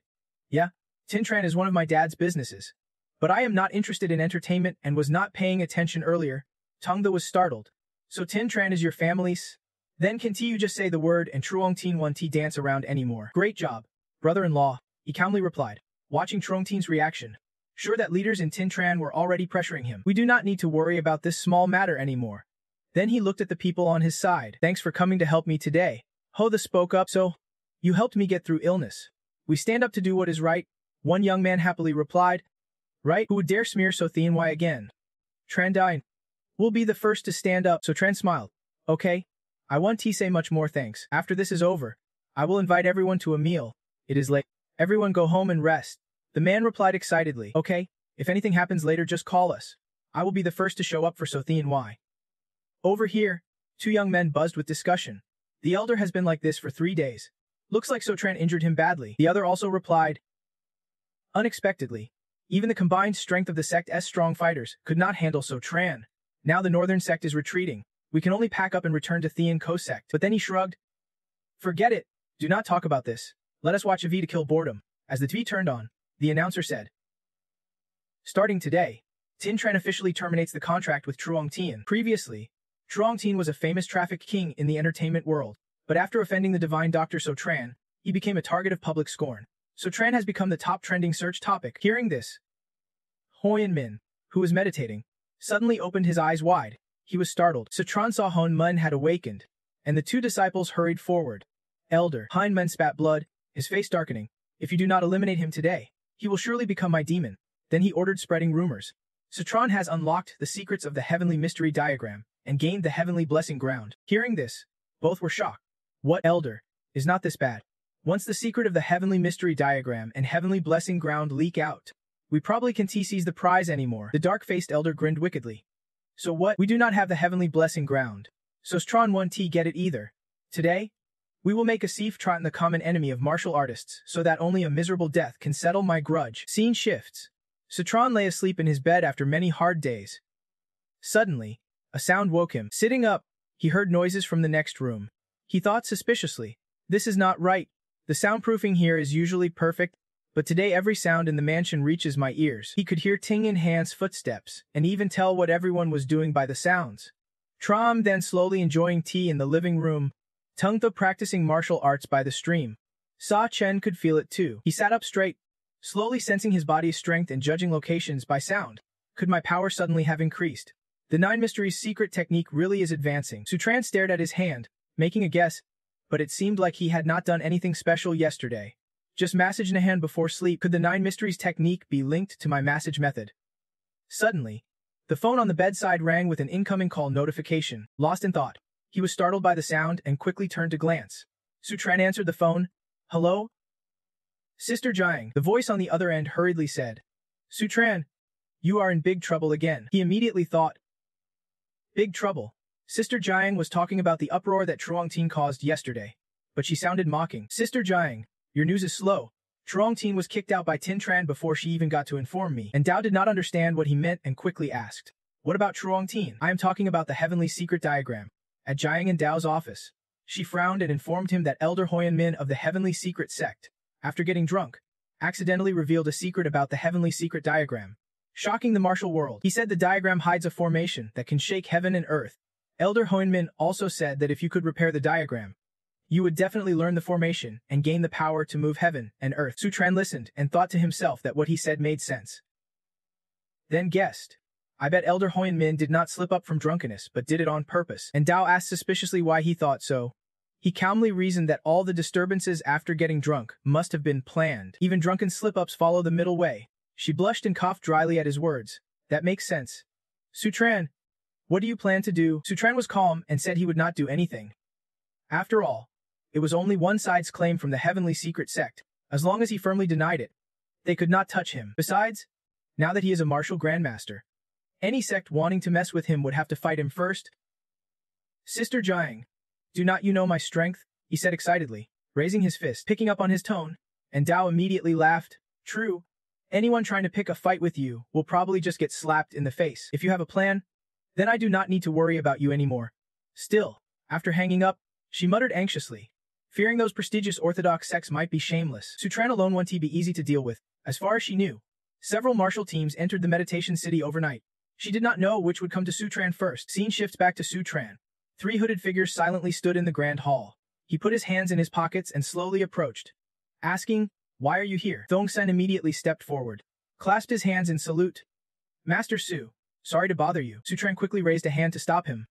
Yeah, Tin Tran is one of my dad's businesses. But I am not interested in entertainment and was not paying attention earlier. Tongda was startled. So Tin Tran is your family's? Then can't you just say the word and Truong-tin won't dance around anymore. Great job, brother-in-law, he calmly replied, watching Truong-tin's reaction. Sure that leaders in Tin Tran were already pressuring him. We do not need to worry about this small matter anymore. Then he looked at the people on his side. Thanks for coming to help me today. Hoda spoke up. So, you helped me get through illness. We stand up to do what is right, one young man happily replied. Right? Who would dare smear So Than again? Trandine. We'll be the first to stand up. So Tran smiled. Okay. I want to say much more thanks. After this is over, I will invite everyone to a meal. It is late. Everyone go home and rest. The man replied excitedly. Okay. If anything happens later, just call us. I will be the first to show up for So Than. Over here, two young men buzzed with discussion. The elder has been like this for 3 days. Looks like So Tran injured him badly. The other also replied. Unexpectedly, even the combined strength of the sect's strong fighters could not handle So Tran. Now the northern sect is retreating. We can only pack up and return to Thean Kosect. But then he shrugged. Forget it. Do not talk about this. Let us watch a V to kill boredom. As the TV turned on, the announcer said, starting today, Tin Tran officially terminates the contract with Truong Tien. Previously, Truong Tien was a famous traffic king in the entertainment world, but after offending the divine Dr. So Tran, he became a target of public scorn. So Tran has become the top trending search topic. Hearing this, Hoyan Min, who was meditating, suddenly opened his eyes wide. He was startled. So Tran saw Hon Mun had awakened, and the two disciples hurried forward. Elder Hein Mun spat blood, his face darkening. If you do not eliminate him today, he will surely become my demon. Then he ordered spreading rumors. Sutron has unlocked the secrets of the heavenly mystery diagram and gained the heavenly blessing ground. Hearing this, both were shocked. What, Elder? Is not this bad? Once the secret of the heavenly mystery diagram and heavenly blessing ground leak out, we probably can't seize the prize anymore. The dark-faced Elder grinned wickedly. So what? We do not have the heavenly blessing ground. So Stron 1T get it either. Today, we will make a Sif Trotten the common enemy of martial artists so that only a miserable death can settle my grudge. Scene shifts. Sutron lay asleep in his bed after many hard days. Suddenly, a sound woke him. Sitting up, he heard noises from the next room. He thought suspiciously, this is not right. The soundproofing here is usually perfect, but today every sound in the mansion reaches my ears. He could hear Ting and Han's footsteps, and even tell what everyone was doing by the sounds. Trom then slowly enjoying tea in the living room, Tung Tho practicing martial arts by the stream. Sa Chen could feel it too. He sat up straight, slowly sensing his body's strength and judging locations by sound. Could my power suddenly have increased? The Nine Mysteries secret technique really is advancing. Sutran stared at his hand, making a guess, but it seemed like he had not done anything special yesterday. Just massage in a hand before sleep. Could the Nine Mysteries technique be linked to my massage method? Suddenly, the phone on the bedside rang with an incoming call notification. Lost in thought, he was startled by the sound and quickly turned to glance. Sutran answered the phone. Hello? Sister Jiang, the voice on the other end hurriedly said. Sutran, you are in big trouble again. He immediately thought. Big trouble. Sister Jiang was talking about the uproar that Truong Tien caused yesterday, but she sounded mocking. Sister Jiang, your news is slow. Truong Tien was kicked out by Tin Tran before she even got to inform me, and Dao did not understand what he meant and quickly asked. What about Truong Tien? I am talking about the heavenly secret diagram. At Jiang and Dao's office, she frowned and informed him that Elder Hoyan Min of the heavenly secret sect, after getting drunk, accidentally revealed a secret about the heavenly secret diagram, shocking the martial world. He said the diagram hides a formation that can shake heaven and earth. Elder Hoyanmin also said that if you could repair the diagram, you would definitely learn the formation and gain the power to move heaven and earth. Sutran listened and thought to himself that what he said made sense. Then guessed. I bet Elder Hoyanmin did not slip up from drunkenness but did it on purpose. And Dao asked suspiciously why he thought so. He calmly reasoned that all the disturbances after getting drunk must have been planned. Even drunken slip-ups follow the middle way. She blushed and coughed dryly at his words. That makes sense. Sutran, what do you plan to do? Sutran was calm and said he would not do anything. After all, it was only one side's claim from the heavenly secret sect. As long as he firmly denied it, they could not touch him. Besides, now that he is a martial grandmaster, any sect wanting to mess with him would have to fight him first. Sister Jiang, do not you know my strength? He said excitedly, raising his fist, picking up on his tone, and Dao immediately laughed. True, anyone trying to pick a fight with you will probably just get slapped in the face. If you have a plan, then I do not need to worry about you anymore. Still, after hanging up, she muttered anxiously, fearing those prestigious orthodox sects might be shameless. Sutran alone won't be easy to deal with. As far as she knew, several martial teams entered the meditation city overnight. She did not know which would come to Sutran first. Scene shifts back to Sutran. Three hooded figures silently stood in the grand hall. He put his hands in his pockets and slowly approached, asking, why are you here? Thongsen immediately stepped forward, clasped his hands in salute. Master Su, sorry to bother you. Sutran quickly raised a hand to stop him.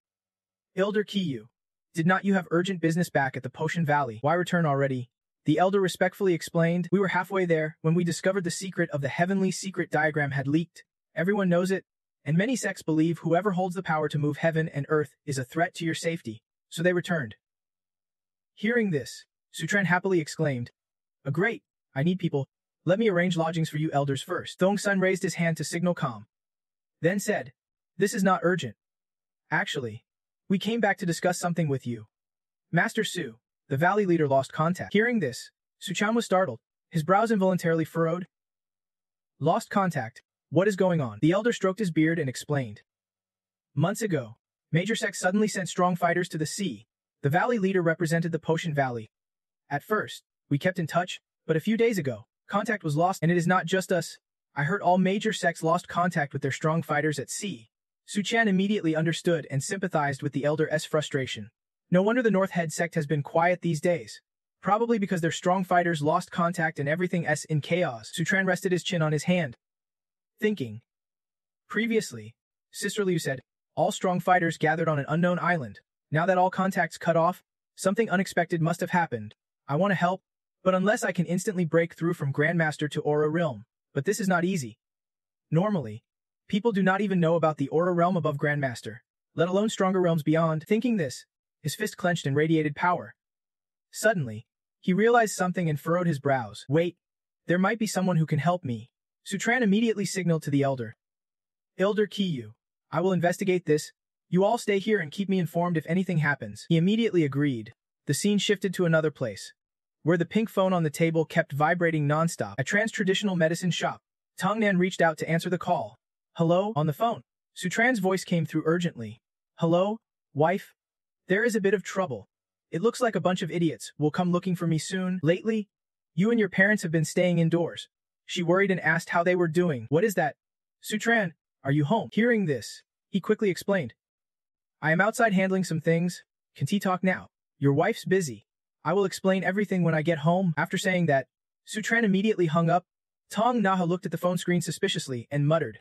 Elder Kiyu, did not you have urgent business back at the Potion Valley? Why return already? The elder respectfully explained, we were halfway there when we discovered the secret of the heavenly secret diagram had leaked. Everyone knows it, and many sects believe whoever holds the power to move heaven and earth is a threat to your safety, so they returned. Hearing this, Sutran happily exclaimed, great, I need people. Let me arrange lodgings for you elders first. Thongsun raised his hand to signal calm, then said, this is not urgent. Actually, we came back to discuss something with you. Master Su, the valley leader lost contact. Hearing this, Suchan was startled, his brows involuntarily furrowed. Lost contact? What is going on? The elder stroked his beard and explained. Months ago, Major Sex suddenly sent strong fighters to the sea. The valley leader represented the Potion Valley. At first, we kept in touch, but a few days ago, contact was lost, and it is not just us. I heard all Major Sex lost contact with their strong fighters at sea. Su-chan immediately understood and sympathized with the Elder's frustration. No wonder the North Head sect has been quiet these days. Probably because their strong fighters lost contact and everything in chaos. Su-chan rested his chin on his hand, thinking. Previously, Sister Liu said, all strong fighters gathered on an unknown island. Now that all contacts cut off, something unexpected must have happened. I want to help, but unless I can instantly break through from Grandmaster to Aura Realm. But this is not easy. Normally, people do not even know about the Aura Realm above Grandmaster, let alone stronger realms beyond. Thinking this, his fist clenched and radiated power. Suddenly, he realized something and furrowed his brows. Wait, there might be someone who can help me. Su-chan immediately signaled to the Elder. Elder Kiyu, I will investigate this. You all stay here and keep me informed if anything happens. He immediately agreed. The scene shifted to another place, where the pink phone on the table kept vibrating nonstop. A trans-traditional medicine shop. Tongnan reached out to answer the call. Hello? On the phone. Su-tran's voice came through urgently. Hello, wife? There is a bit of trouble. It looks like a bunch of idiots will come looking for me soon. Lately, you and your parents have been staying indoors. She worried and asked how they were doing. What is that? Su-tran, are you home? Hearing this, he quickly explained. I am outside handling some things. Can he talk now? Your wife's busy. I will explain everything when I get home. After saying that, Su-tran immediately hung up. Tong Naha looked at the phone screen suspiciously and muttered.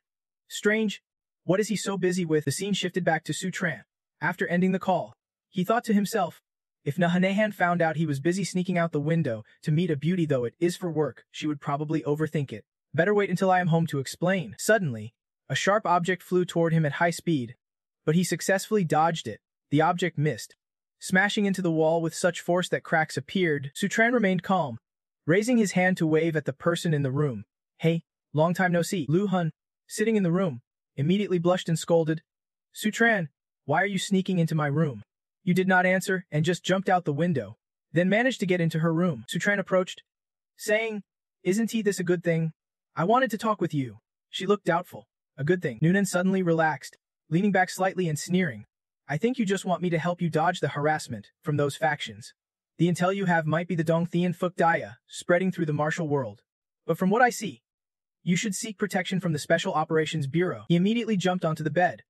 Strange. What is he so busy with? The scene shifted back to Su-tran. After ending the call, he thought to himself, if Nahanehan found out he was busy sneaking out the window to meet a beauty though it is for work, she would probably overthink it. Better wait until I am home to explain. Suddenly, a sharp object flew toward him at high speed, but he successfully dodged it. The object missed, smashing into the wall with such force that cracks appeared. Su-tran remained calm, raising his hand to wave at the person in the room. Hey, long time no see. Lu Hun, sitting in the room, immediately blushed and scolded. Su-tran, why are you sneaking into my room? You did not answer and just jumped out the window, then managed to get into her room. Su-tran approached, saying, Isn't this a good thing? I wanted to talk with you. She looked doubtful. A good thing. Noonan suddenly relaxed, leaning back slightly and sneering. I think you just want me to help you dodge the harassment from those factions. The intel you have might be the Dongthian Phúc Daya, spreading through the martial world. But from what I see, you should seek protection from the Special Operations Bureau. He immediately jumped onto the bed,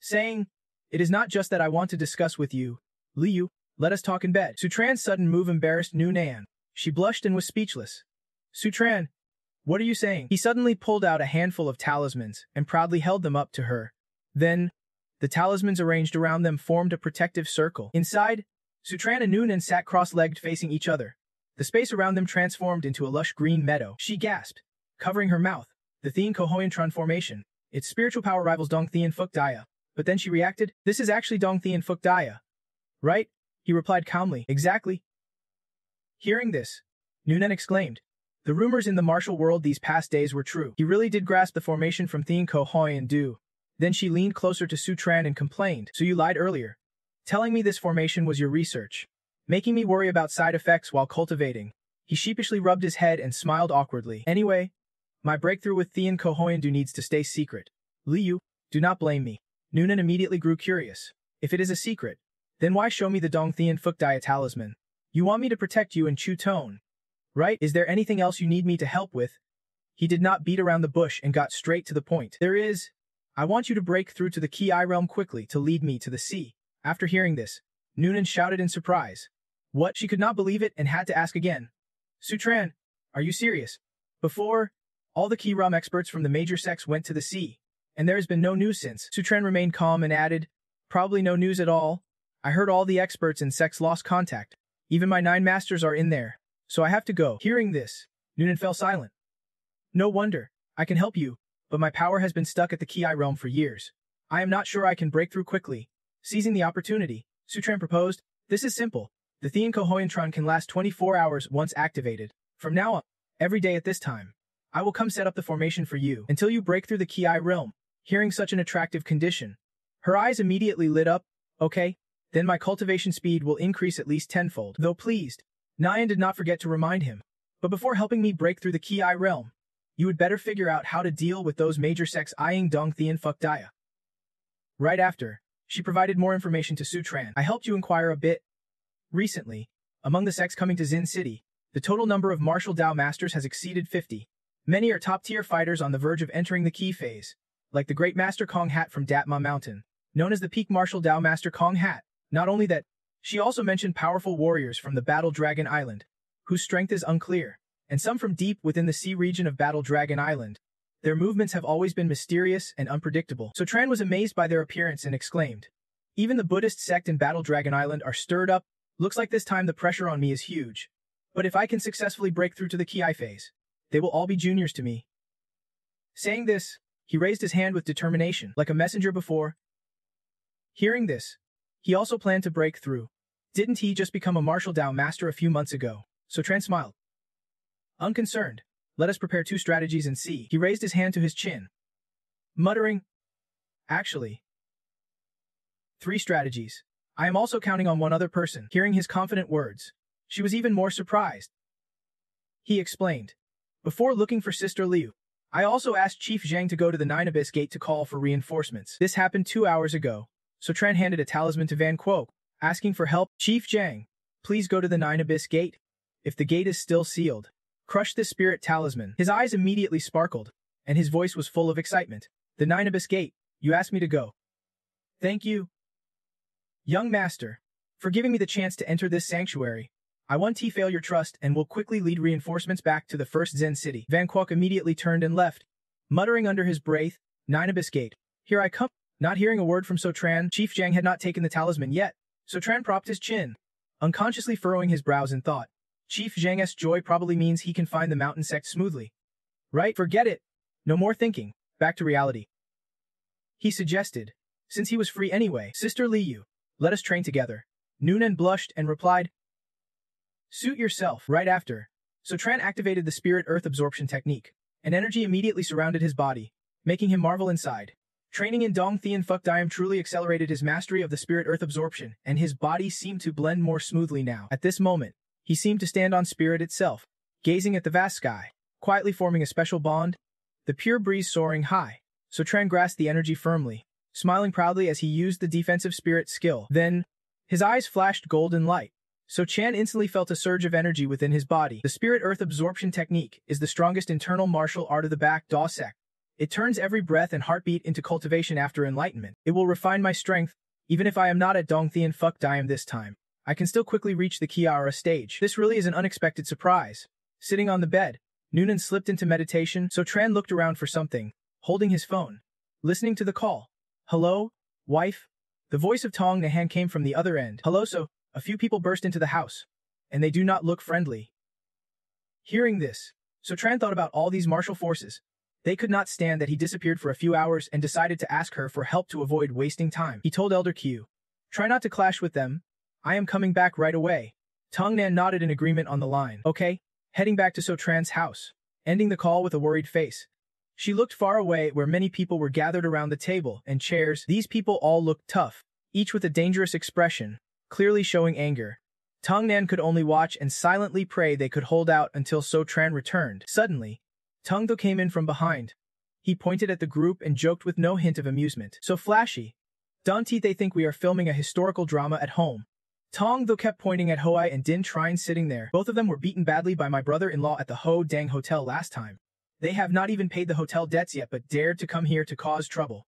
saying, It is not just that I want to discuss with you, Liu, let us talk in bed. Su-tran's sudden move embarrassed Noonan. She blushed and was speechless. Su-tran, what are you saying? He suddenly pulled out a handful of talismans and proudly held them up to her. Then, the talismans arranged around them formed a protective circle. Inside, Su-tran and Noonan sat cross-legged facing each other. The space around them transformed into a lush green meadow. She gasped, covering her mouth. The Thean Kohoyantron formation. Its spiritual power rivals Dongthian Phúc Daya. But then she reacted, This is actually Dongthian Phúc Daya. Right? He replied calmly. Exactly. Hearing this, Noonan exclaimed. The rumors in the martial world these past days were true. He really did grasp the formation from Thean Kohoyan Du. Then she leaned closer to Su-tran and complained. So you lied earlier, telling me this formation was your research, making me worry about side effects while cultivating. He sheepishly rubbed his head and smiled awkwardly. Anyway, my breakthrough with Thean Kohoyan Du needs to stay secret. Liu, do not blame me. Noonan immediately grew curious. If it is a secret, then why show me the Dongthian Phúc Daya talisman? You want me to protect you in Chu Tone, right? Is there anything else you need me to help with? He did not beat around the bush and got straight to the point. There is. I want you to break through to the Ki realm quickly to lead me to the sea. After hearing this, Noonan shouted in surprise. What? She could not believe it and had to ask again. Su-tran, are you serious? Before, all the Ki realm experts from the major sects went to the sea, and there has been no news since. Su-tran remained calm and added, Probably no news at all. I heard all the experts in sects lost contact. Even my 9 masters are in there, so I have to go. Hearing this, Noonan fell silent. No wonder. I can help you, but my power has been stuck at the Ki realm for years. I am not sure I can break through quickly. Seizing the opportunity, Su-tran proposed, This is simple. The Thean Kohoyantron can last 24 hours once activated. From now on, every day at this time, I will come set up the formation for you until you break through the Ki realm. Hearing such an attractive condition, her eyes immediately lit up. Okay, then my cultivation speed will increase at least tenfold. Though pleased, Nyan did not forget to remind him. But before helping me break through the Ki realm, you would better figure out how to deal with those major sects eyeing Dongthian Phúc Daya. Right after, She provided more information to Su Tran. I helped you inquire a bit. Recently, among the sects coming to Xin City, the total number of martial Dao masters has exceeded 50. Many are top-tier fighters on the verge of entering the key phase, like the Great Master Kong Hat from Datma Mountain, known as the Peak Martial Dao Master Kong Hat. Not only that, she also mentioned powerful warriors from the Battle Dragon Island, whose strength is unclear, and some from deep within the sea region of Battle Dragon Island. Their movements have always been mysterious and unpredictable. So Tran was amazed by their appearance and exclaimed, "Even the Buddhist sect in Battle Dragon Island are stirred up. Looks like this time the pressure on me is huge. But if I can successfully break through to the Ki phase, they will all be juniors to me." Saying this, he raised his hand with determination, like a messenger before. Hearing this, he also planned to break through. Didn't he just become a martial Dao master a few months ago? So Tran smiled. Unconcerned, let us prepare 2 strategies and see. He raised his hand to his chin, muttering, "Actually, 3 strategies. I am also counting on one other person." Hearing his confident words, she was even more surprised. He explained, "Before looking for Sister Liu, I also asked Chief Zhang to go to the Nine Abyss Gate to call for reinforcements. This happened 2 hours ago." So Tran handed a talisman to Van Kuo, asking for help. "Chief Zhang, please go to the Nine Abyss Gate. If the gate is still sealed, crush this spirit talisman." His eyes immediately sparkled, and his voice was full of excitement. "The Nine Abyss Gate, you asked me to go. Thank you, young master, for giving me the chance to enter this sanctuary. I won't fail your trust and will quickly lead reinforcements back to the first Zen city." Van Kuok immediately turned and left, muttering under his breath, "Nine Abyss Gate, here I come." Not hearing a word from So Tran, Chief Zhang had not taken the talisman yet. So Tran propped his chin, unconsciously furrowing his brows in thought. Chief Zhang's joy probably means he can find the mountain sect smoothly. Right? Forget it. No more thinking. Back to reality. He suggested, since he was free anyway. "Sister Liu, let us train together." Noonan blushed and replied, "Suit yourself." Right after, So Tran activated the spirit earth absorption technique, and energy immediately surrounded his body, making him marvel inside. Training in Dong Thien Phuc Diem truly accelerated his mastery of the spirit earth absorption, and his body seemed to blend more smoothly now. At this moment, he seemed to stand on spirit itself, gazing at the vast sky, quietly forming a special bond, the pure breeze soaring high. So Tran grasped the energy firmly, smiling proudly as he used the defensive spirit skill. Then, his eyes flashed golden light. So Chan instantly felt a surge of energy within his body. The spirit earth absorption technique is the strongest internal martial art of the Back Da sect. It turns every breath and heartbeat into cultivation after enlightenment. It will refine my strength, even if I am not at Dong Thien Phuc Diem this time. I can still quickly reach the Kiara stage. This really is an unexpected surprise. Sitting on the bed, Noonan slipped into meditation, so Tran looked around for something, holding his phone, listening to the call. "Hello, wife?" The voice of Tong Nahan came from the other end. "Hello, so." A few people burst into the house, and they do not look friendly. Hearing this, So Tran thought about all these martial forces. They could not stand that he disappeared for a few hours and decided to ask her for help to avoid wasting time. He told Elder Q, "Try not to clash with them. I am coming back right away." Tong Nan nodded in agreement on the line. "Okay," heading back to So Tran's house, ending the call with a worried face. She looked far away where many people were gathered around the table and chairs. These people all looked tough, each with a dangerous expression, clearly showing anger. Tong Nan could only watch and silently pray they could hold out until So Tran returned. Suddenly, Tong Do came in from behind. He pointed at the group and joked with no hint of amusement. "So flashy. Don't they think we are filming a historical drama at home?" Tong Do kept pointing at Hoai and Din Trine sitting there. "Both of them were beaten badly by my brother-in-law at the Ho Dang Hotel last time. They have not even paid the hotel debts yet but dared to come here to cause trouble."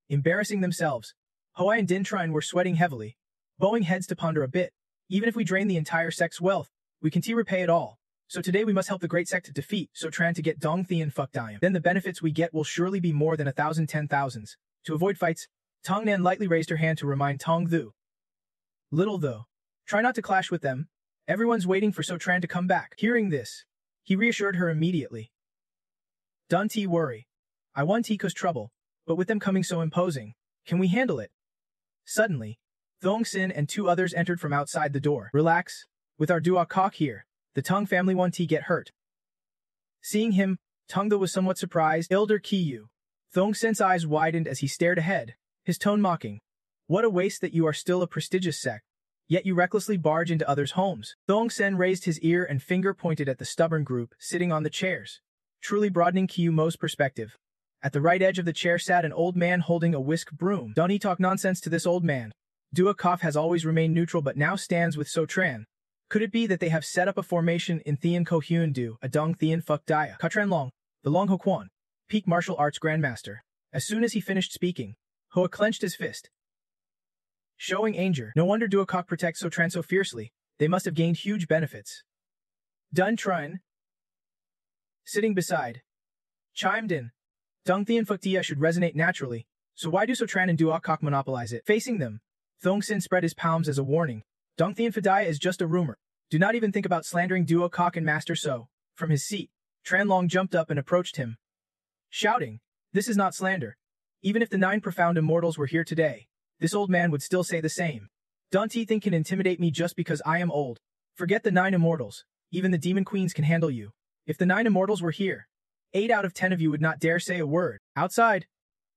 Embarrassing themselves, Hoai and Din Trine were sweating heavily, bowing heads to ponder a bit. "Even if we drain the entire sect's wealth, we can repay it all. So today we must help the great sect to defeat So Tran to get Dong Thien Phuc Diem. Then the benefits we get will surely be more than 1,000 10,000s. To avoid fights, Tong Nan lightly raised her hand to remind Tong Thu. "Little though. Try not to clash with them. Everyone's waiting for So Tran to come back." Hearing this, he reassured her immediately. "Don't worry. I won't cause trouble, but with them coming so imposing, can we handle it?" Suddenly, Thong Sin and 2 others entered from outside the door. "Relax. With our Dua Kok here, the Tong family won't get hurt." Seeing him, Tong Do was somewhat surprised. "Elder Kiyu." Thong Sin's eyes widened as he stared ahead, his tone mocking. "What a waste that you are still a prestigious sect, yet you recklessly barge into others' homes." Thong Sen raised his ear and finger pointed at the stubborn group sitting on the chairs, truly broadening Kiyu Mo's perspective. At the right edge of the chair sat an old man holding a whisk broom. Don't he talk nonsense to this old man. Duokok has always remained neutral but now stands with Sotran. Could it be that they have set up a formation in Thean Ko Hyun Du, a Dong Thean Phuk Dia? Katran Long, the Long Ho Quan, peak martial arts grandmaster. As soon as he finished speaking, Hoa clenched his fist, showing anger. No wonder Duokok protects Sotran so fiercely. They must have gained huge benefits. Dun Trun, sitting beside, chimed in. Dong Thean Phuk Dia should resonate naturally, so why do Sotran and Duokok monopolize it? Facing them, Thong Sin spread his palms as a warning. Dong Thean Phuk Dia is just a rumor. Do not even think about slandering Duokok and Master So. From his seat, Tran Long jumped up and approached him, shouting, "This is not slander. Even if the 9 profound immortals were here today, this old man would still say the same. Don't you think can intimidate me just because I am old? Forget the 9 immortals. Even the demon queens can handle you. If the 9 immortals were here, 8 out of 10 of you would not dare say a word." Outside,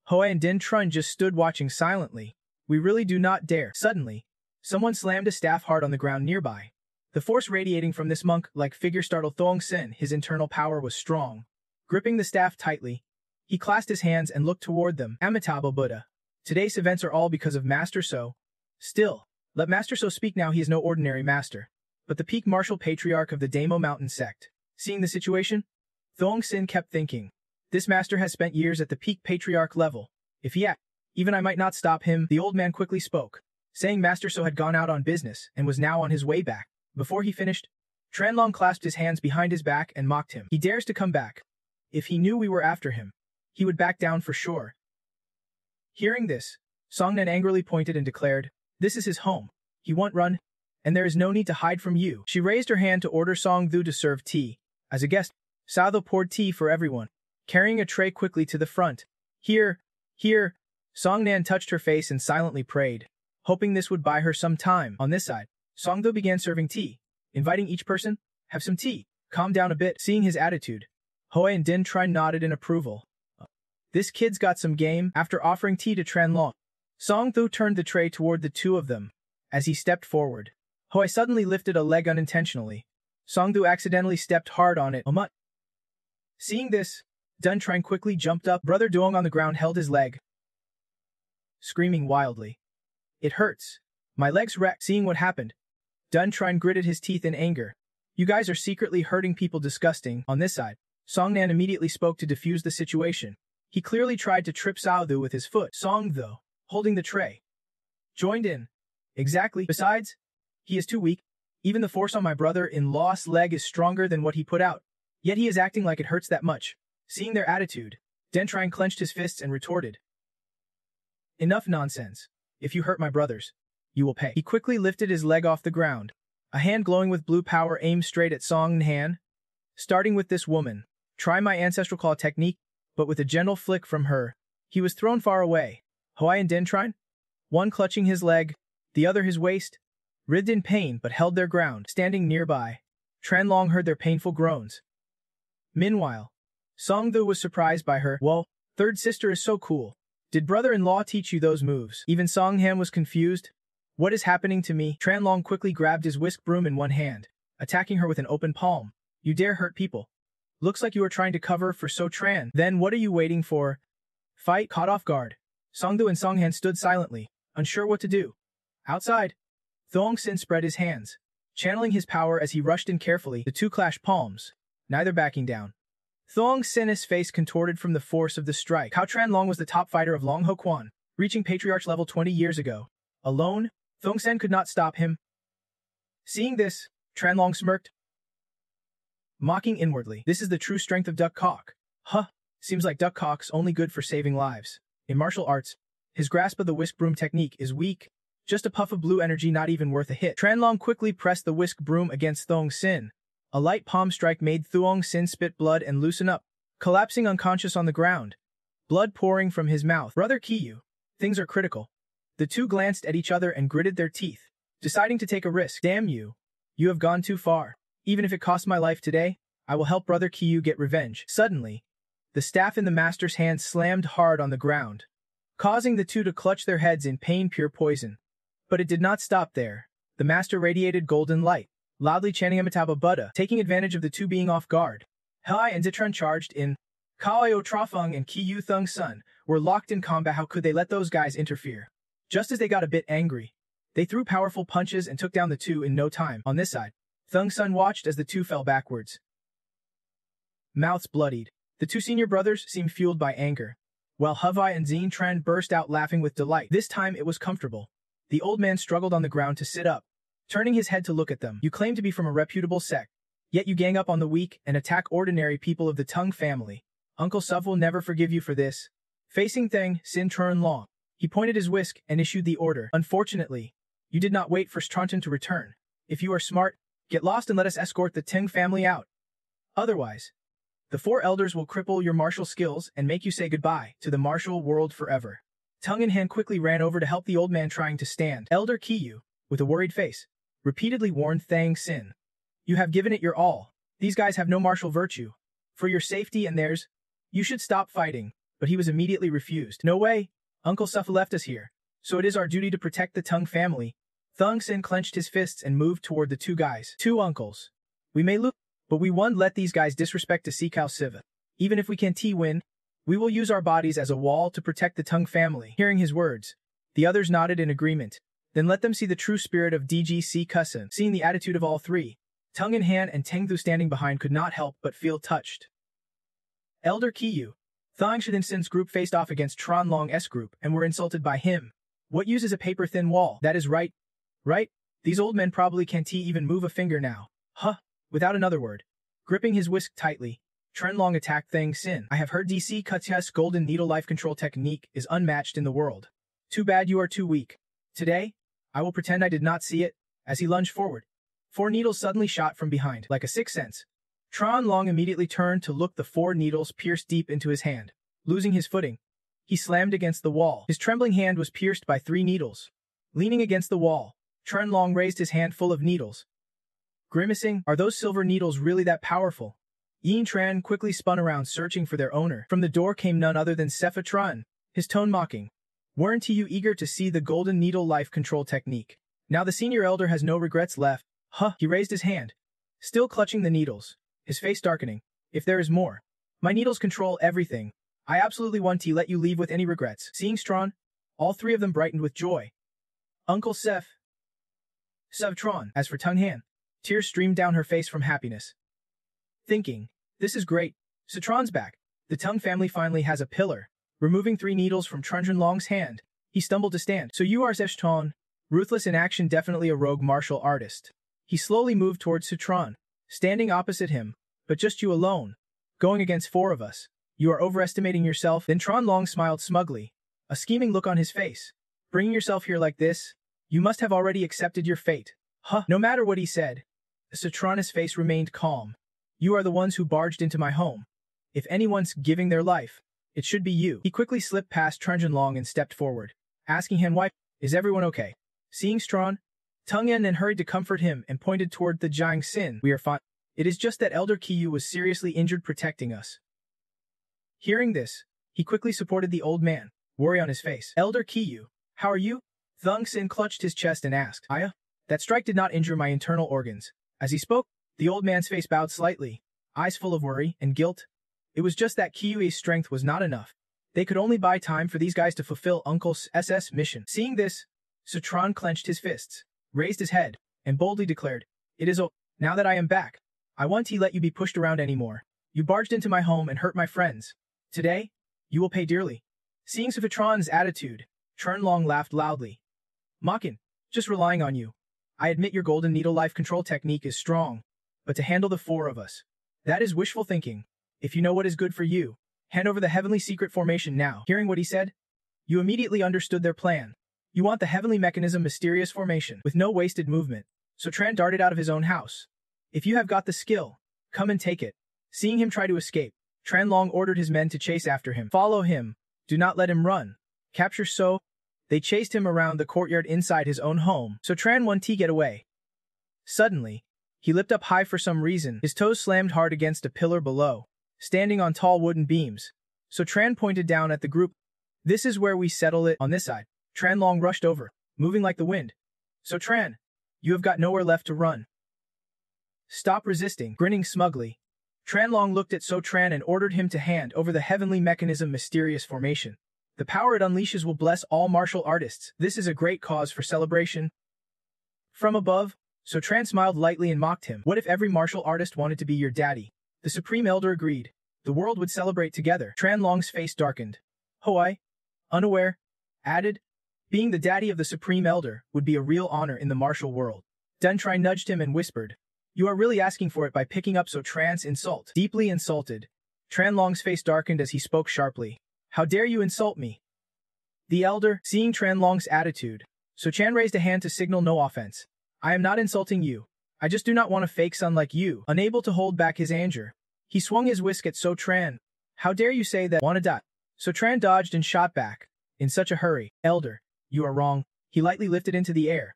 Hoa and Din Trun just stood watching silently. "We really do not dare." Suddenly, someone slammed a staff hard on the ground nearby. The force radiating from this monk-like figure startled Thong Sin. His internal power was strong. Gripping the staff tightly, he clasped his hands and looked toward them. Amitabha Buddha. Today's events are all because of Master So. Still, let Master So speak now. He is no ordinary master, but the peak martial patriarch of the Damo Mountain sect. Seeing the situation, Thong Sin kept thinking, this master has spent years at the peak patriarch level. If he act, even I might not stop him. The old man quickly spoke, saying Master So had gone out on business and was now on his way back. Before he finished, Tran Long clasped his hands behind his back and mocked him. He dares to come back. If he knew we were after him, he would back down for sure. Hearing this, Songnan angrily pointed and declared, "This is his home. He won't run, and there is no need to hide from you." She raised her hand to order Song Thu to serve tea. As a guest, Sao poured tea for everyone, carrying a tray quickly to the front. Here. Songnan touched her face and silently prayed, hoping this would buy her some time. On this side, Song Thu began serving tea, inviting each person, "Have some tea. Calm down a bit." Seeing his attitude, Hoa and Din Trun nodded in approval. This kid's got some game. After offering tea to Tran Long, Song Thu turned the tray toward the two of them. As he stepped forward, Hoa suddenly lifted a leg unintentionally. Song Thu accidentally stepped hard on it. Omut. Seeing this, Dun Trun quickly jumped up. Brother Duong on the ground held his leg, screaming wildly, "It hurts. My leg's wrecked." Seeing what happened, Dun Trun gritted his teeth in anger. "You guys are secretly hurting people. Disgusting." On this side, Songnan immediately spoke to defuse the situation. He clearly tried to trip Sao Thu with his foot. Song Thu, holding the tray, joined in. "Exactly. Besides, he is too weak. Even the force on my brother-in-law's leg is stronger than what he put out. Yet he is acting like it hurts that much." Seeing their attitude, Den Trine clenched his fists and retorted, "Enough nonsense. If you hurt my brothers, you will pay." He quickly lifted his leg off the ground. A hand glowing with blue power aimed straight at Song Nhan. "Starting with this woman, try my ancestral claw technique," but with a gentle flick from her, he was thrown far away. Hoa and Den Trine, one clutching his leg, the other his waist, writhed in pain but held their ground. Standing nearby, Tran Long heard their painful groans. Meanwhile, Song Thu was surprised by her. "Whoa, third sister is so cool. Did brother-in-law teach you those moves?" Even Song Han was confused. "What is happening to me?" Tran Long quickly grabbed his whisk broom in one hand, attacking her with an open palm. "You dare hurt people. Looks like you are trying to cover for So Tran. Then what are you waiting for? Fight." Caught off guard, Song Thu and Song Han stood silently, unsure what to do. Outside, Thong Sin spread his hands, channeling his power as he rushed in carefully. The two clashed palms, neither backing down. Thong Sin's face contorted from the force of the strike. Cao Tran Long was the top fighter of Long Ho Quan, reaching Patriarch level 20 years ago. Alone, Thong Sen could not stop him. Seeing this, Tran Long smirked, mocking inwardly. "This is the true strength of Duck Cock. Huh, seems like Duck Cock's only good for saving lives. In martial arts, his grasp of the whisk broom technique is weak. Just a puff of blue energy, not even worth a hit." Tran Long quickly pressed the whisk broom against Thong Sin. A light palm strike made Thuong Sin spit blood and loosen up, collapsing unconscious on the ground, blood pouring from his mouth. "Brother Kiyu, things are critical." The two glanced at each other and gritted their teeth, deciding to take a risk. "Damn you. You have gone too far. Even if it costs my life today, I will help Brother Kiyu get revenge." Suddenly, the staff in the master's hand slammed hard on the ground, causing the two to clutch their heads in pain. Pure poison. But it did not stop there. The master radiated golden light, loudly chanting Amitabha Buddha. Taking advantage of the two being off guard, Hai and Zitran charged in. Kao Trafeng and Ki Yu Thung Sun were locked in combat. How could they let those guys interfere? Just as they got a bit angry, they threw powerful punches and took down the two in no time. On this side, Thung Sun watched as the two fell backwards. Mouths bloodied. The two senior brothers seemed fueled by anger, while Huvai and Xin Tran burst out laughing with delight. This time it was comfortable. The old man struggled on the ground to sit up, turning his head to look at them. You claim to be from a reputable sect, yet you gang up on the weak and attack ordinary people of the Tung family. Uncle Suv will never forgive you for this. Facing Thang Sin Trun Long, he pointed his whisk and issued the order. Unfortunately, you did not wait for Stronton to return. If you are smart, get lost and let us escort the Ting family out. Otherwise, the four elders will cripple your martial skills and make you say goodbye to the martial world forever. Tongue in hand quickly ran over to help the old man trying to stand. Elder Kiyu, with a worried face, repeatedly warned Thang Sin. You have given it your all. These guys have no martial virtue. For your safety and theirs, you should stop fighting. But he was immediately refused. No way. Uncle Suffa left us here, so it is our duty to protect the Tung family. Thung Sin clenched his fists and moved toward the two guys. Two uncles. We may look, but we won't let these guys disrespect to Sikao Siva. Even if we can't win, we will use our bodies as a wall to protect the Tung family. Hearing his words, the others nodded in agreement. Then let them see the true spirit of DGC Kusin. Seeing the attitude of all three, Tongue in hand and Tengthu standing behind could not help but feel touched. Elder Kiyu, Thang Shidin Sin's group faced off against Tron Long's group and were insulted by him. What use is a paper-thin wall? That is right. Right? These old men probably can't even move a finger now. Huh. Without another word. Gripping his whisk tightly, Trenlong attacked Thang Sin. I have heard DC Kutya's golden needle life control technique is unmatched in the world. Too bad you are too weak. Today, I will pretend I did not see it. As he lunged forward, 4 needles suddenly shot from behind. Like a sixth sense, Tron Long immediately turned to look. The 4 needles pierced deep into his hand. Losing his footing, he slammed against the wall. His trembling hand was pierced by 3 needles. Leaning against the wall, Tron Long raised his hand full of needles. Grimacing, are those silver needles really that powerful? Yin Tran quickly spun around searching for their owner. From the door came none other than Sepha Tran, his tone mocking. Weren't you eager to see the golden needle life control technique? Now the senior elder has no regrets left. Huh, he raised his hand, still clutching the needles, his face darkening. If there is more, my needles control everything. I absolutely want to let you leave with any regrets. Seeing Strawn, all 3 of them brightened with joy. Uncle Sev Tron. As for Tung Han, tears streamed down her face from happiness. Thinking, this is great. Citron's back. The Tung family finally has a pillar. Removing 3 needles from Trunjun Long's hand, he stumbled to stand. So you are Sefton, ruthless in action, definitely a rogue martial artist. He slowly moved towards Citron, standing opposite him. But just you alone, going against 4 of us. You are overestimating yourself. Then Tron Long smiled smugly, a scheming look on his face. Bringing yourself here like this, you must have already accepted your fate. Huh. No matter what he said, Citrona's face remained calm. You are the ones who barged into my home. If anyone's giving their life, it should be you. He quickly slipped past Trunjun Long and stepped forward, asking him why. Is everyone okay? Seeing Strawn, Tung Yen then hurried to comfort him and pointed toward the Jiang Sin. We are fine. It is just that Elder Kiyu was seriously injured protecting us. Hearing this, he quickly supported the old man, worry on his face. Elder Kiyu, how are you? Thung Sin clutched his chest and asked. Aya? That strike did not injure my internal organs. As he spoke, the old man's face bowed slightly, eyes full of worry and guilt. It was just that Kiyui's strength was not enough. They could only buy time for these guys to fulfill Uncle's SS mission. Seeing this, Citron clenched his fists, raised his head, and boldly declared, It is now that I am back, I won't let you be pushed around anymore. You barged into my home and hurt my friends. Today, you will pay dearly. Seeing Citron's attitude, Chernlong laughed loudly. Mockin, just relying on you. I admit your golden needle life control technique is strong, but to handle the 4 of us, that is wishful thinking. If you know what is good for you, hand over the heavenly secret formation now. Hearing what he said, you immediately understood their plan. You want the heavenly mechanism mysterious formation with no wasted movement. So Tran darted out of his own house. If you have got the skill, come and take it. Seeing him try to escape, Tran Long ordered his men to chase after him. Follow him. Do not let him run. Capture So. They chased him around the courtyard inside his own home. So Tran won to get away. Suddenly, he leapt up high for some reason. His toes slammed hard against a pillar below, standing on tall wooden beams. So Tran pointed down at the group. This is where we settle it. On this side, Tran Long rushed over, moving like the wind. So Tran, you have got nowhere left to run. Stop resisting. Grinning smugly, Tranlong looked at So Tran and ordered him to hand over the heavenly mechanism mysterious formation. The power it unleashes will bless all martial artists. This is a great cause for celebration. From above, So Tran smiled lightly and mocked him. What if every martial artist wanted to be your daddy? The Supreme Elder agreed. The world would celebrate together. Tranlong's face darkened. Hoai, unaware, added, being the daddy of the Supreme Elder would be a real honor in the martial world. Dun Trai nudged him and whispered, you are really asking for it by picking up So Tran's insult. Deeply insulted, Tranlong's face darkened as he spoke sharply. How dare you insult me? The elder, seeing Tranlong's attitude, So Chan raised a hand to signal no offense. I am not insulting you. I just do not want a fake son like you. Unable to hold back his anger, he swung his whisk at So Tran. How dare you say that? Wanna die? So Tran dodged and shot back. In such a hurry. Elder, you are wrong. He lightly lifted into the air.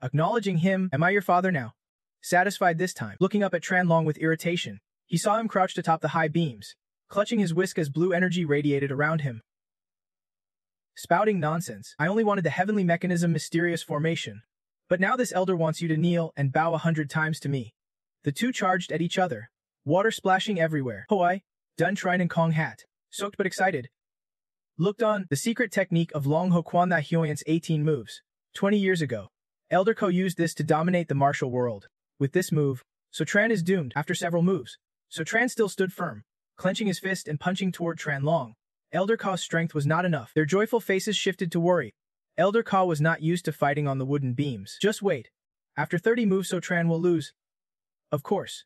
Acknowledging him, am I your father now? Satisfied this time. Looking up at Tranlong with irritation, he saw him crouched atop the high beams, clutching his whisk as blue energy radiated around him. Spouting nonsense. I only wanted the heavenly mechanism mysterious formation. But now this elder wants you to kneel and bow 100 times to me. The two charged at each other, water splashing everywhere. Hoai, Dun Trine and Kong Hat, soaked but excited, looked on. The secret technique of Long Ho Quan Tha Hyoyan's 18 moves. 20 years ago, Elder Ko used this to dominate the martial world. With this move, So Tran is doomed. After several moves, So Tran still stood firm, clenching his fist and punching toward Tranlong. Elder Ka's strength was not enough. Their joyful faces shifted to worry. Elder Ka was not used to fighting on the wooden beams. Just wait. After 30 moves So Tran will lose. Of course.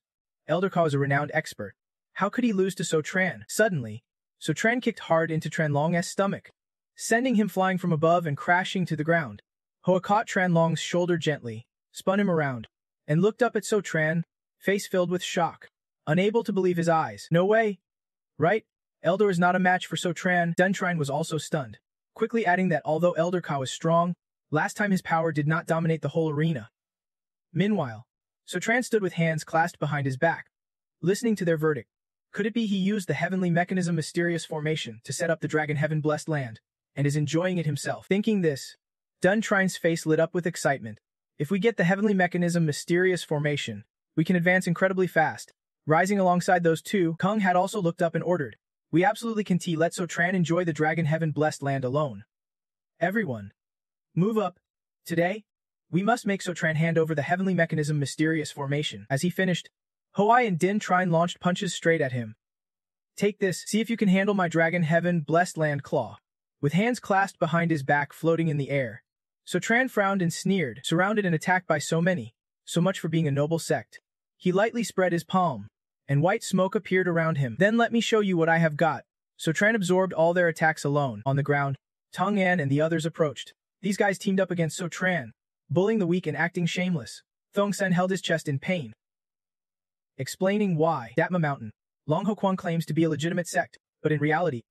Elder Ka is a renowned expert. How could he lose to So Tran? Suddenly, So Tran kicked hard into Tranlong's stomach, sending him flying from above and crashing to the ground. Hoa caught Tranlong's shoulder gently, spun him around, and looked up at So Tran, face filled with shock, unable to believe his eyes. No way. Right? Elder is not a match for So Tran. Dun Trine was also stunned, quickly adding that although Elder Ka was strong, last time his power did not dominate the whole arena. Meanwhile, So Tran stood with hands clasped behind his back, listening to their verdict. Could it be he used the heavenly mechanism mysterious formation to set up the dragon heaven-blessed land, and is enjoying it himself? Thinking this, Dun Trine's face lit up with excitement. If we get the heavenly mechanism mysterious formation, we can advance incredibly fast. Rising alongside those two, Kung had also looked up and ordered, we absolutely can let So Tran enjoy the dragon heaven-blessed land alone. Everyone, move up. Today, we must make So Tran hand over the heavenly mechanism mysterious formation. As he finished, Hoai and Din Trine launched punches straight at him. Take this, see if you can handle my dragon heaven-blessed land claw. With hands clasped behind his back floating in the air, So Tran frowned and sneered, surrounded and attacked by so many. So much for being a noble sect. He lightly spread his palm, and white smoke appeared around him. Then let me show you what I have got. So Tran absorbed all their attacks alone. On the ground, Tong An and the others approached. These guys teamed up against So Tran, bullying the weak and acting shameless. Thong Sen held his chest in pain, explaining why. Datma Mountain. Long Ho Quan claims to be a legitimate sect, but in reality,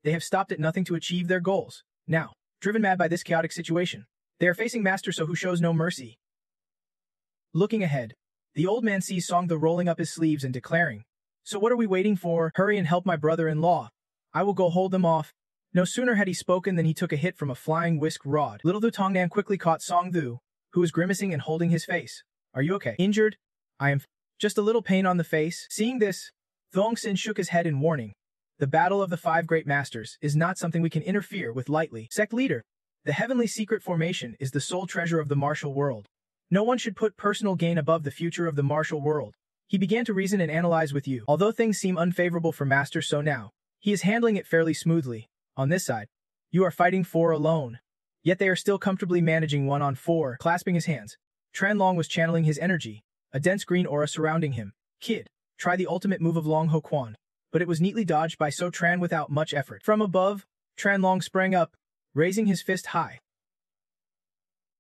they have stopped at nothing to achieve their goals. Now, driven mad by this chaotic situation, they are facing Master So who shows no mercy. Looking ahead, the old man sees Song The rolling up his sleeves and declaring, so what are we waiting for? Hurry and help my brother-in-law. I will go hold them off. No sooner had he spoken than he took a hit from a flying whisk rod. Little Thu Tongnan quickly caught Song Thu, who was grimacing and holding his face. Are you okay? Injured? I am. Just a little pain on the face. Seeing this, Thong Sin shook his head in warning. The battle of the 5 great masters is not something we can interfere with lightly. Sect leader. The heavenly secret formation is the sole treasure of the martial world. No one should put personal gain above the future of the martial world. He began to reason and analyze with you. Although things seem unfavorable for Master So now, he is handling it fairly smoothly. On this side, you are fighting 4 alone. Yet they are still comfortably managing 1 on 4. Clasping his hands, Tranlong was channeling his energy, a dense green aura surrounding him. Kid, try the ultimate move of Long Ho Quan. But it was neatly dodged by So Tran without much effort. From above, Tranlong sprang up, raising his fist high.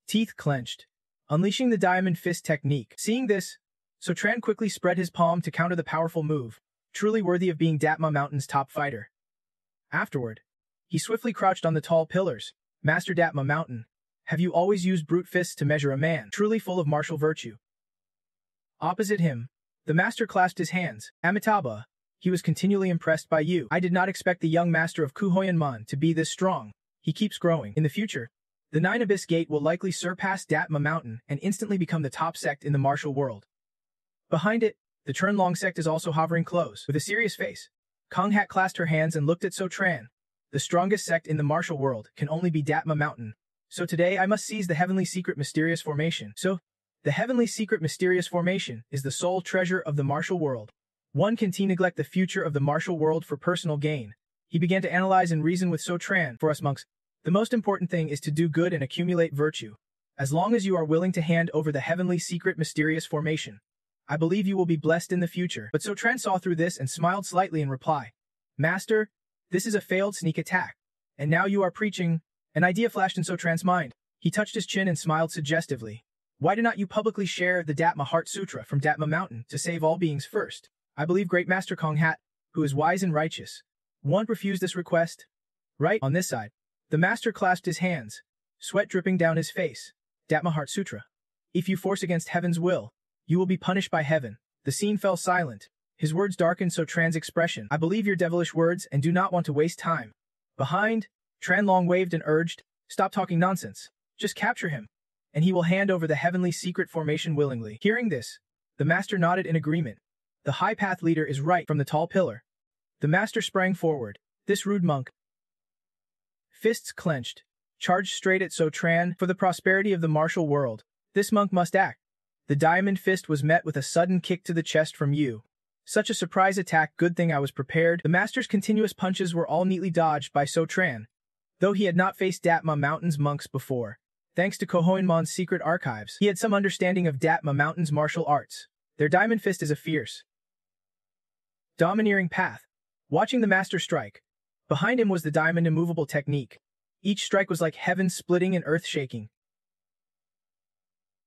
Teeth clenched, unleashing the diamond fist technique. Seeing this, So Tran quickly spread his palm to counter the powerful move, truly worthy of being Datma Mountain's top fighter. Afterward, he swiftly crouched on the tall pillars. Master Datma Mountain, have you always used brute fists to measure a man truly full of martial virtue? Opposite him, the master clasped his hands. Amitabha, he was continually impressed by you. I did not expect the young master of Kuhoyanman to be this strong. He keeps growing. In the future, the 9 Abyss Gate will likely surpass Datma Mountain and instantly become the top sect in the martial world. Behind it, The Chunlong sect is also hovering close. With a serious face, Kung Hat clasped her hands and looked at So Tran. The strongest sect in the martial world can only be Datma Mountain. So today I must seize the Heavenly Secret Mysterious Formation. So, the Heavenly Secret Mysterious Formation is the sole treasure of the martial world. One can neglect the future of the martial world for personal gain. He began to analyze and reason with So Tran. For us monks, the most important thing is to do good and accumulate virtue. As long as you are willing to hand over the Heavenly Secret Mysterious Formation, I believe you will be blessed in the future. But So Tran saw through this and smiled slightly in reply. Master, this is a failed sneak attack. And now you are preaching. An idea flashed in So Tran's mind. He touched his chin and smiled suggestively. Why do not you publicly share the Datma Heart Sutra from Datma Mountain to save all beings first? I believe Great Master Kung Hat, who is wise and righteous, won't refuse this request. Right on this side. The master clasped his hands, sweat dripping down his face. Datma Heart Sutra. If you force against heaven's will, you will be punished by heaven. The scene fell silent. His words darkened So Tran's expression. I believe your devilish words and do not want to waste time. Behind, Tran Long waved and urged, stop talking nonsense. Just capture him, and he will hand over the Heavenly Secret Formation willingly. Hearing this, the master nodded in agreement. The high path leader is right from the tall pillar. The master sprang forward. This rude monk, fists clenched, charged straight at So Tran. For the prosperity of the martial world, this monk must act. The diamond fist was met with a sudden kick to the chest from Yu. Such a surprise attack, good thing I was prepared. The master's continuous punches were all neatly dodged by So Tran. Though he had not faced Datma Mountain's monks before, thanks to Kohoinmon's secret archives, he had some understanding of Datma Mountain's martial arts. Their diamond fist is a fierce, domineering path. Watching the master strike, behind him was the diamond immovable technique. Each strike was like heaven splitting and earth shaking,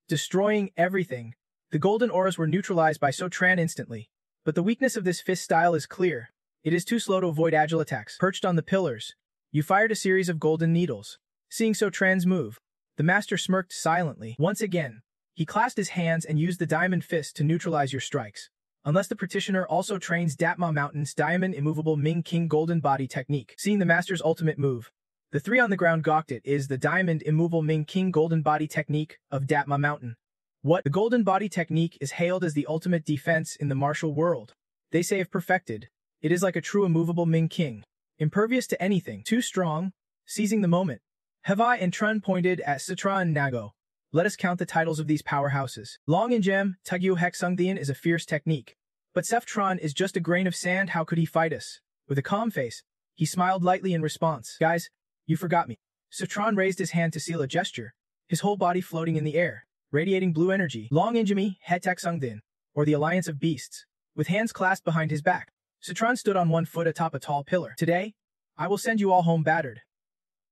destroying everything. The golden auras were neutralized by So Tran instantly. But the weakness of this fist style is clear. It is too slow to avoid agile attacks. Perched on the pillars, you fired a series of golden needles. Seeing So Tran's move, the master smirked silently. Once again, he clasped his hands and used the diamond fist to neutralize your strikes. Unless the practitioner also trains Datma Mountain's diamond immovable Ming King golden body technique. Seeing the master's ultimate move, the three on the ground gawked. It is the diamond immovable Ming King golden body technique of Datma Mountain. What? The golden body technique is hailed as the ultimate defense in the martial world. They say if perfected, it is like a true immovable Ming King, impervious to anything, too strong. Seizing the moment, Hevai and Trun pointed at Sitra and Nago. Let us count the titles of these powerhouses. Long and Gem, Tagyu Hek Sungdian is a fierce technique. But Seftron is just a grain of sand. How could he fight us? With a calm face, he smiled lightly in response. Guys, you forgot me. Seftron raised his hand to seal a gesture, his whole body floating in the air, radiating blue energy. Long Injimi, Hetek Sungdin, or the Alliance of Beasts, with hands clasped behind his back. Citron stood on one foot atop a tall pillar. Today, I will send you all home battered.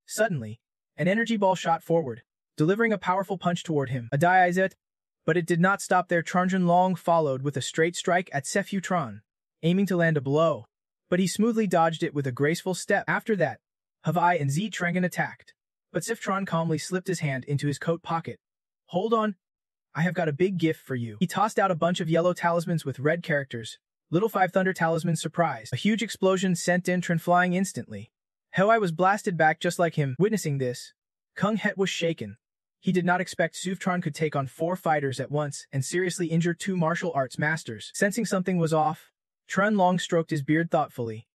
Suddenly, an energy ball shot forward, delivering a powerful punch toward him. A Diazet, but it did not stop there. Tranjan Long followed with a straight strike at Sefutron, aiming to land a blow, but he smoothly dodged it with a graceful step. After that, Havai and Z Trangan attacked, but Sifutron calmly slipped his hand into his coat pocket. Hold on, I have got a big gift for you. He tossed out a bunch of yellow talismans with red characters. Little Five Thunder talisman surprised. A huge explosion sent Dintran flying instantly. Hewai was blasted back just like him. Witnessing this, Kung Het was shaken. He did not expect Sufutron could take on 4 fighters at once and seriously injure 2 martial arts masters. Sensing something was off, Trun Long stroked his beard thoughtfully.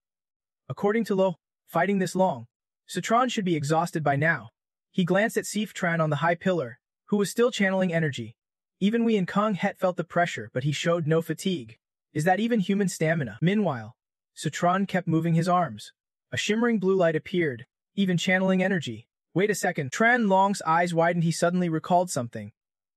According to Lo, fighting this long, Citron should be exhausted by now. He glanced at Sifutron on the high pillar, who was still channeling energy. Even Wei and Kung Het felt the pressure, but he showed no fatigue. Is that even human stamina? Meanwhile, Citron kept moving his arms. A shimmering blue light appeared, even channeling energy. Wait a second. Tran Long's eyes widened. He suddenly recalled something.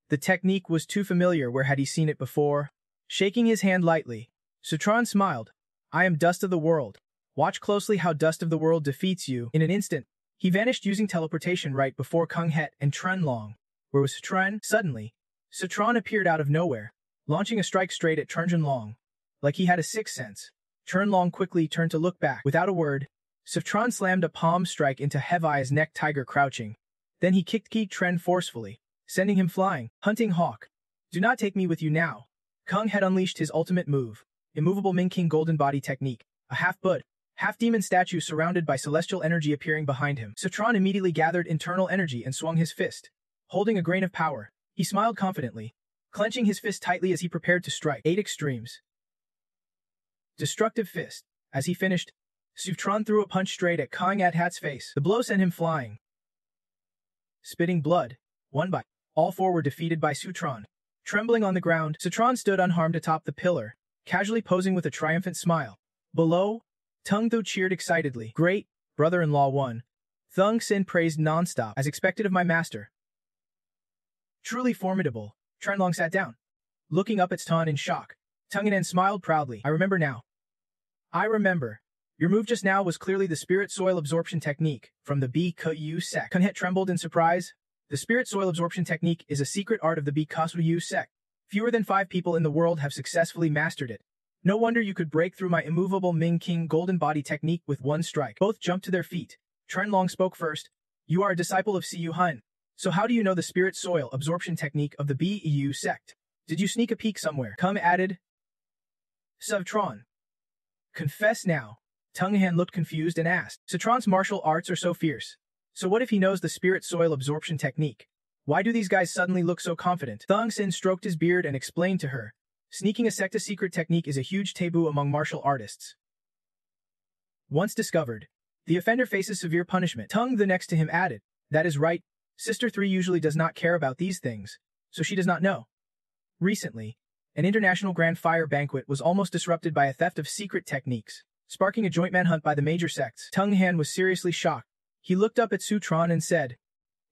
The technique was too familiar. Where had he seen it before? Shaking his hand lightly, Citron smiled. I am Dust of the World. Watch closely how Dust of the World defeats you. In an instant, he vanished using teleportation right before Kung Het and Tran Long. Where was Citron? Suddenly, Citron appeared out of nowhere, launching a strike straight at Tran Long. Like he had a sixth sense. Tran Long quickly turned to look back. Without a word, Citron slammed a palm strike into Hevai's neck, tiger crouching. Then he kicked Ki Tren forcefully, sending him flying. Hunting Hawk. Do not take me with you now. Kung had unleashed his ultimate move, immovable Ming King golden body technique, a half-bud, half-demon statue surrounded by celestial energy appearing behind him. Citron immediately gathered internal energy and swung his fist. Holding a grain of power, he smiled confidently, clenching his fist tightly as he prepared to strike. 8 extremes. Destructive fist. As he finished, Sutron threw a punch straight at Kang At-Hat's face. The blow sent him flying, spitting blood. 1 by. All 4 were defeated by Sutron. Trembling on the ground, Sutron stood unharmed atop the pillar, casually posing with a triumphant smile. Below, Tung Thu cheered excitedly. Great, brother-in-law won. Thung Sin praised non-stop, as expected of my master. Truly formidable. Trenlong sat down, looking up at Stan in shock. Tung An smiled proudly. I remember now. I remember. Your move just now was clearly the spirit soil absorption technique from the BKU sect. Kun Het trembled in surprise. The spirit soil absorption technique is a secret art of the BKU sect. Fewer than 5 people in the world have successfully mastered it. No wonder you could break through my immovable Ming King golden body technique with 1 strike. Both jumped to their feet. Trenlong spoke first. You are a disciple of Siyu Hun. So how do you know the spirit soil absorption technique of the BEU sect? Did you sneak a peek somewhere? Kum added. Sutron. Confess now. Tung Han looked confused and asked. Sutron's martial arts are so fierce. So what if he knows the spirit soil absorption technique? Why do these guys suddenly look so confident? Thong Sin stroked his beard and explained to her. Sneaking a secta secret technique is a huge taboo among martial artists. Once discovered, the offender faces severe punishment. Tung the next to him added. That is right. Sister 3 usually does not care about these things, so she does not know. Recently, an international grand fire banquet was almost disrupted by a theft of secret techniques, sparking a joint manhunt by the major sects. Tung Han was seriously shocked. He looked up at Sutron and said,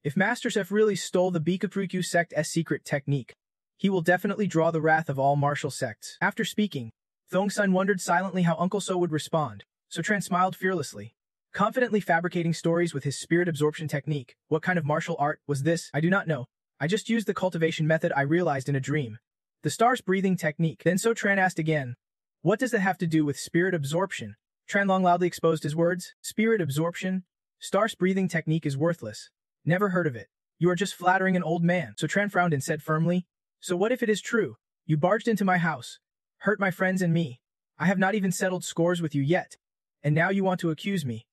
if Master Sef really stole the Bikaprikyu sect's secret technique, he will definitely draw the wrath of all martial sects. After speaking, Thong Sun wondered silently how Uncle So would respond, so Tran smiled fearlessly, confidently fabricating stories with his spirit absorption technique. What kind of martial art was this? I do not know. I just used the cultivation method I realized in a dream. The star's breathing technique. Then So Tran asked again, what does that have to do with spirit absorption? Tranlong loudly exposed his words. Spirit absorption? Star's breathing technique is worthless. Never heard of it. You are just flattering an old man. So Tran frowned and said firmly, so what if it is true? You barged into my house, hurt my friends and me. I have not even settled scores with you yet. And now you want to accuse me.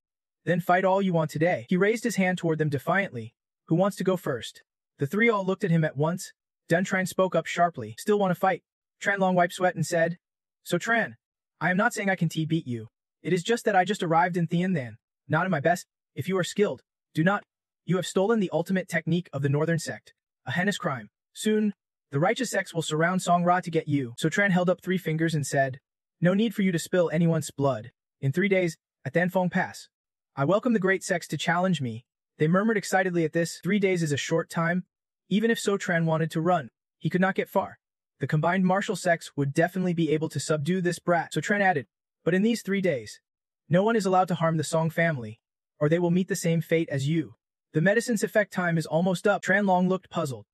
Then fight all you want today. He raised his hand toward them defiantly. Who wants to go first? The 3 all looked at him at once. Dun Tran spoke up sharply. Still want to fight? Tranlong wiped sweat and said, so Tran, I am not saying I can beat you. It is just that I just arrived in Thianthan, not at my best. If you are skilled, do not. You have stolen the ultimate technique of the northern sect, a heinous crime. Soon, the righteous sects will surround Song Ra to get you. So Tran held up 3 fingers and said, no need for you to spill anyone's blood. In 3 days, at Danfeng Pass, I welcome the great sects to challenge me. They murmured excitedly at this. 3 days is a short time. Even if So Tran wanted to run, he could not get far. The combined martial sects would definitely be able to subdue this brat. So Tran added, but in these 3 days, no one is allowed to harm the Song family, or they will meet the same fate as you. The medicine's effect time is almost up. Tranlong looked puzzled.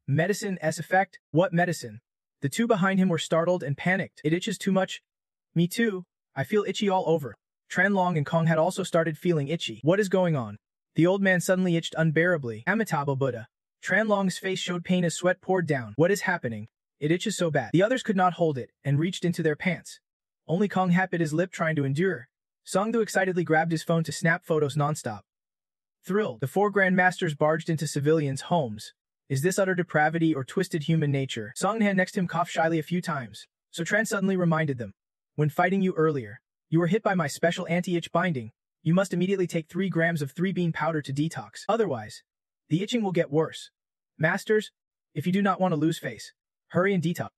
Medicine's effect? What medicine? The 2 behind him were startled and panicked. It itches too much. Me too. I feel itchy all over. Tranlong and Kong had also started feeling itchy. What is going on? The old man suddenly itched unbearably. Amitabha Buddha. Tranlong's face showed pain as sweat poured down. What is happening? It itches so bad. The others could not hold it and reached into their pants. Only Kong Hat bit his lip trying to endure. Songdu excitedly grabbed his phone to snap photos nonstop. Thrilled, the 4 grandmasters barged into civilians' homes. Is this utter depravity or twisted human nature? Songhan next to him coughed shyly a few times. So Tran suddenly reminded them. When fighting you earlier, you were hit by my special anti-itch binding. You must immediately take 3 grams of 3-bean powder to detox. Otherwise, the itching will get worse. Masters, if you do not want to lose face, hurry and detox.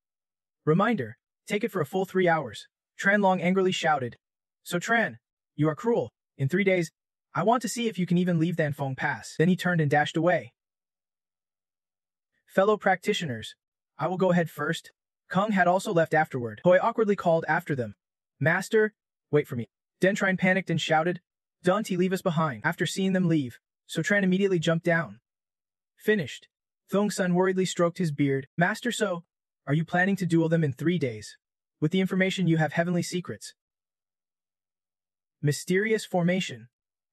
Reminder, take it for a full 3 hours. Tranlong angrily shouted. So Tran, you are cruel. In 3 days, I want to see if you can even leave Danfeng Pass. Then he turned and dashed away. Fellow practitioners, I will go ahead first. Kung had also left afterward. Hoi awkwardly called after them. Master, wait for me. Dentrine panicked and shouted, don't leave us behind. After seeing them leave, So Tran immediately jumped down. Finished. Thong Sun worriedly stroked his beard. Master So, are you planning to duel them in 3 days? With the information you have heavenly secrets. Mysterious formation.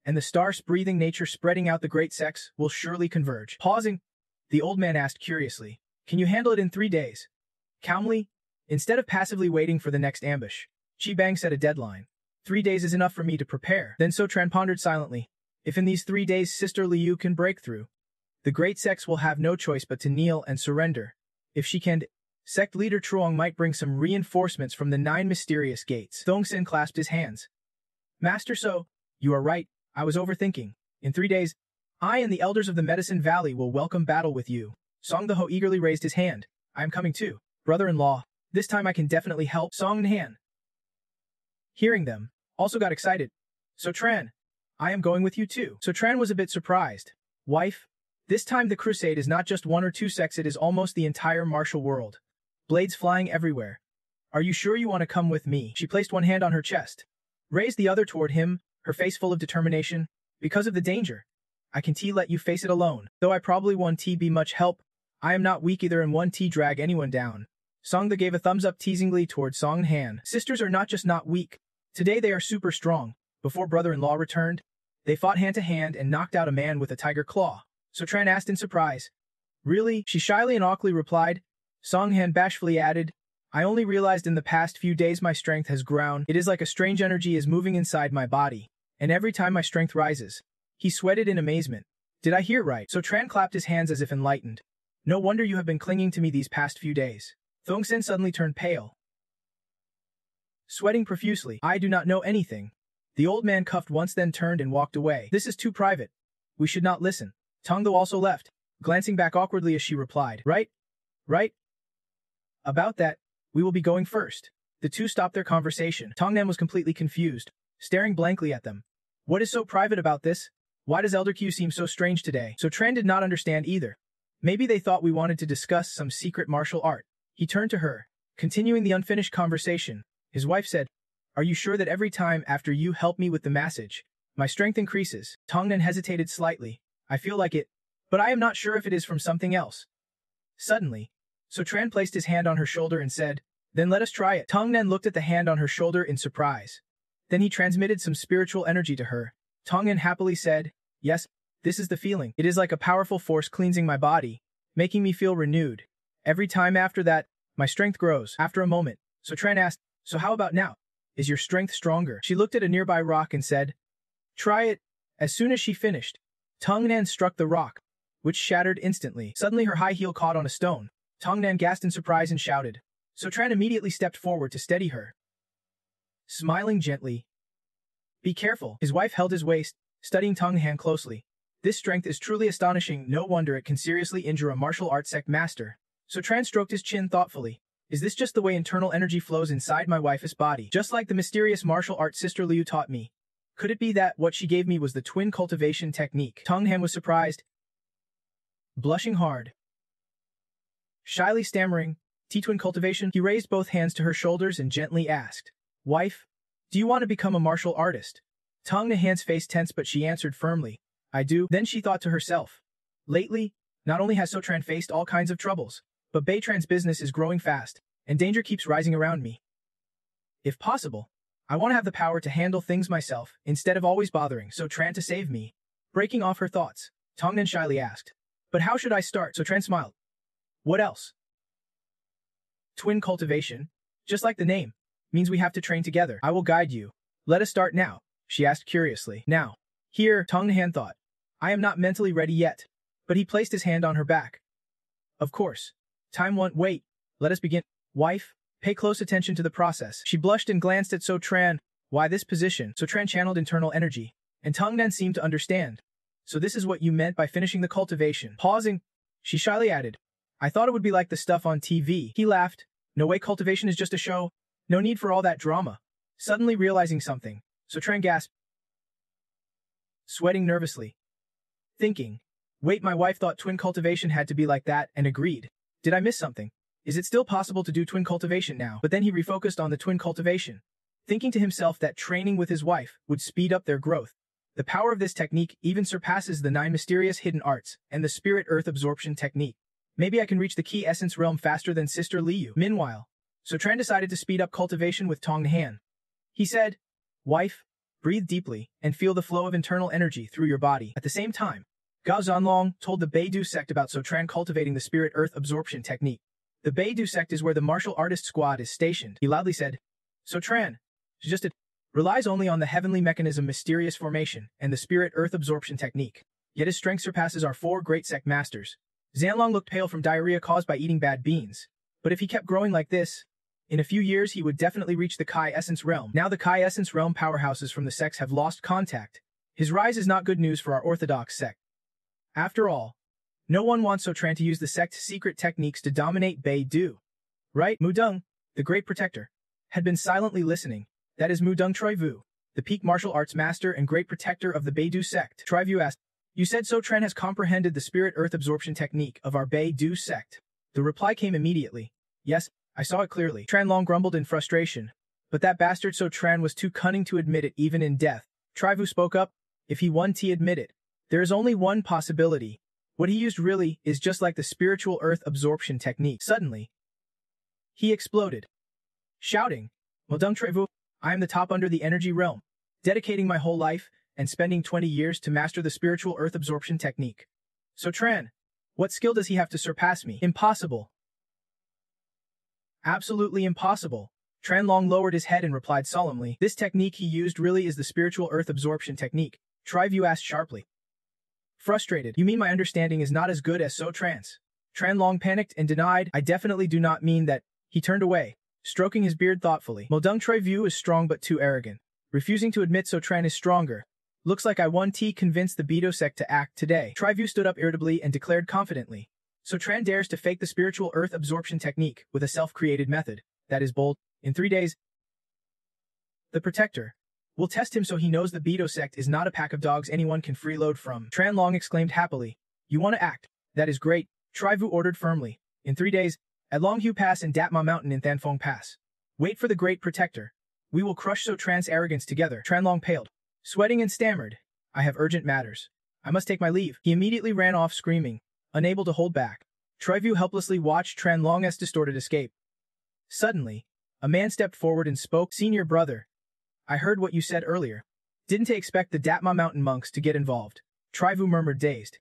And the star's breathing nature spreading out the great sects will surely converge. Pausing, the old man asked curiously, can you handle it in 3 days? Calmly, instead of passively waiting for the next ambush, Chi Bang set a deadline. 3 days is enough for me to prepare. Then So Tran pondered silently. If in these 3 days Sister Liu can break through, The great sects will have no choice but to kneel and surrender. If she can, sect leader Truong might bring some reinforcements from the 9 mysterious gates. Thongsin clasped his hands. Master So, you are right, I was overthinking. In 3 days, I and the elders of the Medicine Valley will welcome battle with you. Song the Ho eagerly raised his hand. I am coming too. Brother-in-law, this time I can definitely help. Song and Han, hearing them, also got excited. So Tran, I am going with you too. So Tran was a bit surprised. Wife, this time the crusade is not just 1 or 2 sects, it is almost the entire martial world. Blades flying everywhere. Are you sure you want to come with me? She placed one hand on her chest, raised the other toward him, her face full of determination. Because of the danger, I can let you face it alone. Though I probably won't be much help, I am not weak either and won't drag anyone down. Song the gave a thumbs up teasingly toward Song and Han. Sisters are not just not weak. Today they are super strong. Before brother-in-law returned, they fought hand to hand and knocked out a man with a tiger claw. So Tran asked in surprise. Really? She shyly and awkwardly replied. Song Han bashfully added, I only realized in the past few days my strength has grown. It is like a strange energy is moving inside my body, and every time my strength rises. He sweated in amazement. Did I hear right? So Tran clapped his hands as if enlightened. No wonder you have been clinging to me these past few days. Thongsin suddenly turned pale, sweating profusely. I do not know anything. The old man coughed once then turned and walked away. This is too private. We should not listen. Tongdo also left, glancing back awkwardly as she replied. Right? Right? About that, we will be going first. The two stopped their conversation. Tongnan was completely confused, staring blankly at them. What is so private about this? Why does Elder Q seem so strange today? So Tran did not understand either. Maybe they thought we wanted to discuss some secret martial art. He turned to her, continuing the unfinished conversation. His wife said, Are you sure that every time after you help me with the massage, my strength increases? Tongnan hesitated slightly. I feel like it, but I am not sure if it is from something else. Suddenly, So Tran placed his hand on her shoulder and said, Then let us try it. Tongnan looked at the hand on her shoulder in surprise. Then he transmitted some spiritual energy to her. Tongnan happily said, Yes, this is the feeling. It is like a powerful force cleansing my body, making me feel renewed. Every time after that, my strength grows. After a moment, So Tran asked, So how about now? Is your strength stronger? She looked at a nearby rock and said, Try it. As soon as she finished, Tongnan struck the rock, which shattered instantly. Suddenly her high heel caught on a stone. Tongnan gasped in surprise and shouted. So Tran immediately stepped forward to steady her, smiling gently. Be careful. His wife held his waist, studying Tongnan closely. This strength is truly astonishing. No wonder it can seriously injure a martial arts sect master. So Tran stroked his chin thoughtfully. Is this just the way internal energy flows inside my wife's body? Just like the mysterious martial arts sister Liu taught me. Could it be that what she gave me was the twin cultivation technique? Tongnan was surprised, blushing hard, shyly stammering, T-twin cultivation. He raised both hands to her shoulders and gently asked, Wife, do you want to become a martial artist? Tongnahan's face tensed but she answered firmly, I do. Then she thought to herself, lately, not only has Sotran faced all kinds of troubles, but Beitran's business is growing fast, and danger keeps rising around me. If possible, I want to have the power to handle things myself, instead of always bothering Sotran to save me. Breaking off her thoughts, Tongnan shyly asked, But how should I start? Sotran smiled. What else? Twin cultivation, just like the name, means we have to train together. I will guide you. Let us start now, she asked curiously. Now, here, Tongnan thought, I am not mentally ready yet, but he placed his hand on her back. Of course. Time won't wait. Let us begin. Wife, pay close attention to the process. She blushed and glanced at Sotran. Why this position? Sotran channeled internal energy, and Tongnan seemed to understand. So this is what you meant by finishing the cultivation. Pausing, she shyly added, I thought it would be like the stuff on TV. He laughed. No way, cultivation is just a show. No need for all that drama. Suddenly realizing something, Sotran gasped, sweating nervously, thinking, wait, my wife thought twin cultivation had to be like that and agreed. Did I miss something? Is it still possible to do twin cultivation now? But then he refocused on the twin cultivation, thinking to himself that training with his wife would speed up their growth. The power of this technique even surpasses the 9 mysterious hidden arts and the spirit earth absorption technique. Maybe I can reach the key essence realm faster than Sister Liu. Meanwhile, Sotran decided to speed up cultivation with Tongnan. He said, Wife, breathe deeply and feel the flow of internal energy through your body. At the same time, Gao Zanlong told the Beidou sect about Sotran cultivating the spirit earth absorption technique. The Beidou sect is where the martial artist squad is stationed. He loudly said, Sotran, relies only on the heavenly mechanism mysterious formation and the spirit earth absorption technique. yet his strength surpasses our 4 great sect masters. Zanlong looked pale from diarrhea caused by eating bad beans, but if he kept growing like this, in a few years he would definitely reach the Kai Essence Realm. Now the Kai Essence Realm powerhouses from the sects have lost contact. His rise is not good news for our orthodox sect. After all, no one wants Sotran to use the sect's secret techniques to dominate Beidou. Right? Mudeng, the great protector, had been silently listening. That is Mudeng Troivu, the peak martial arts master and great protector of the Beidou sect. Troivu asked, "You said Sotran has comprehended the spirit earth absorption technique of our Beidou sect?" The reply came immediately. "Yes, I saw it clearly." Tranlong grumbled in frustration, but that bastard Sotran was too cunning to admit it even in death. Troivu spoke up, "If he won to admit it, there is only one possibility. What he used really is just like the spiritual earth absorption technique." Suddenly, he exploded, shouting, "Mudeng Troivu, I am the top under the energy realm, dedicating my whole life and spending 20 years to master the spiritual earth absorption technique. Sotran, what skill does he have to surpass me? Impossible. Absolutely impossible." Tranlong lowered his head and replied solemnly, "This technique he used really is the spiritual earth absorption technique." Troivu asked sharply. Frustrated, "You mean my understanding is not as good as Sotran's?" Tranlong panicked and denied, "I definitely do not mean that." He turned away, stroking his beard thoughtfully. "Mudeng Troivu is strong but too arrogant, refusing to admit Sotran is stronger. Looks like I won T convinced the Beidou sect to act today." Troivu stood up irritably and declared confidently, "Sotran dares to fake the spiritual earth absorption technique with a self-created method. That is bold. In 3 days, the protector will test him so he knows the Beidou sect is not a pack of dogs anyone can freeload from." Tranlong exclaimed happily, "You want to act? That is great." Troivu ordered firmly, "In 3 days, at Longhu Pass and Datma Mountain in Thanfeng Pass. Wait for the great protector. We will crush Sotran's arrogance together." Tranlong paled, sweating and stammered, "I have urgent matters. I must take my leave." He immediately ran off screaming, unable to hold back. Troivu helplessly watched Tranlong's distorted escape. Suddenly, a man stepped forward and spoke, "Senior brother, I heard what you said earlier. Didn't they expect the Datma Mountain monks to get involved?" Troivu murmured dazed.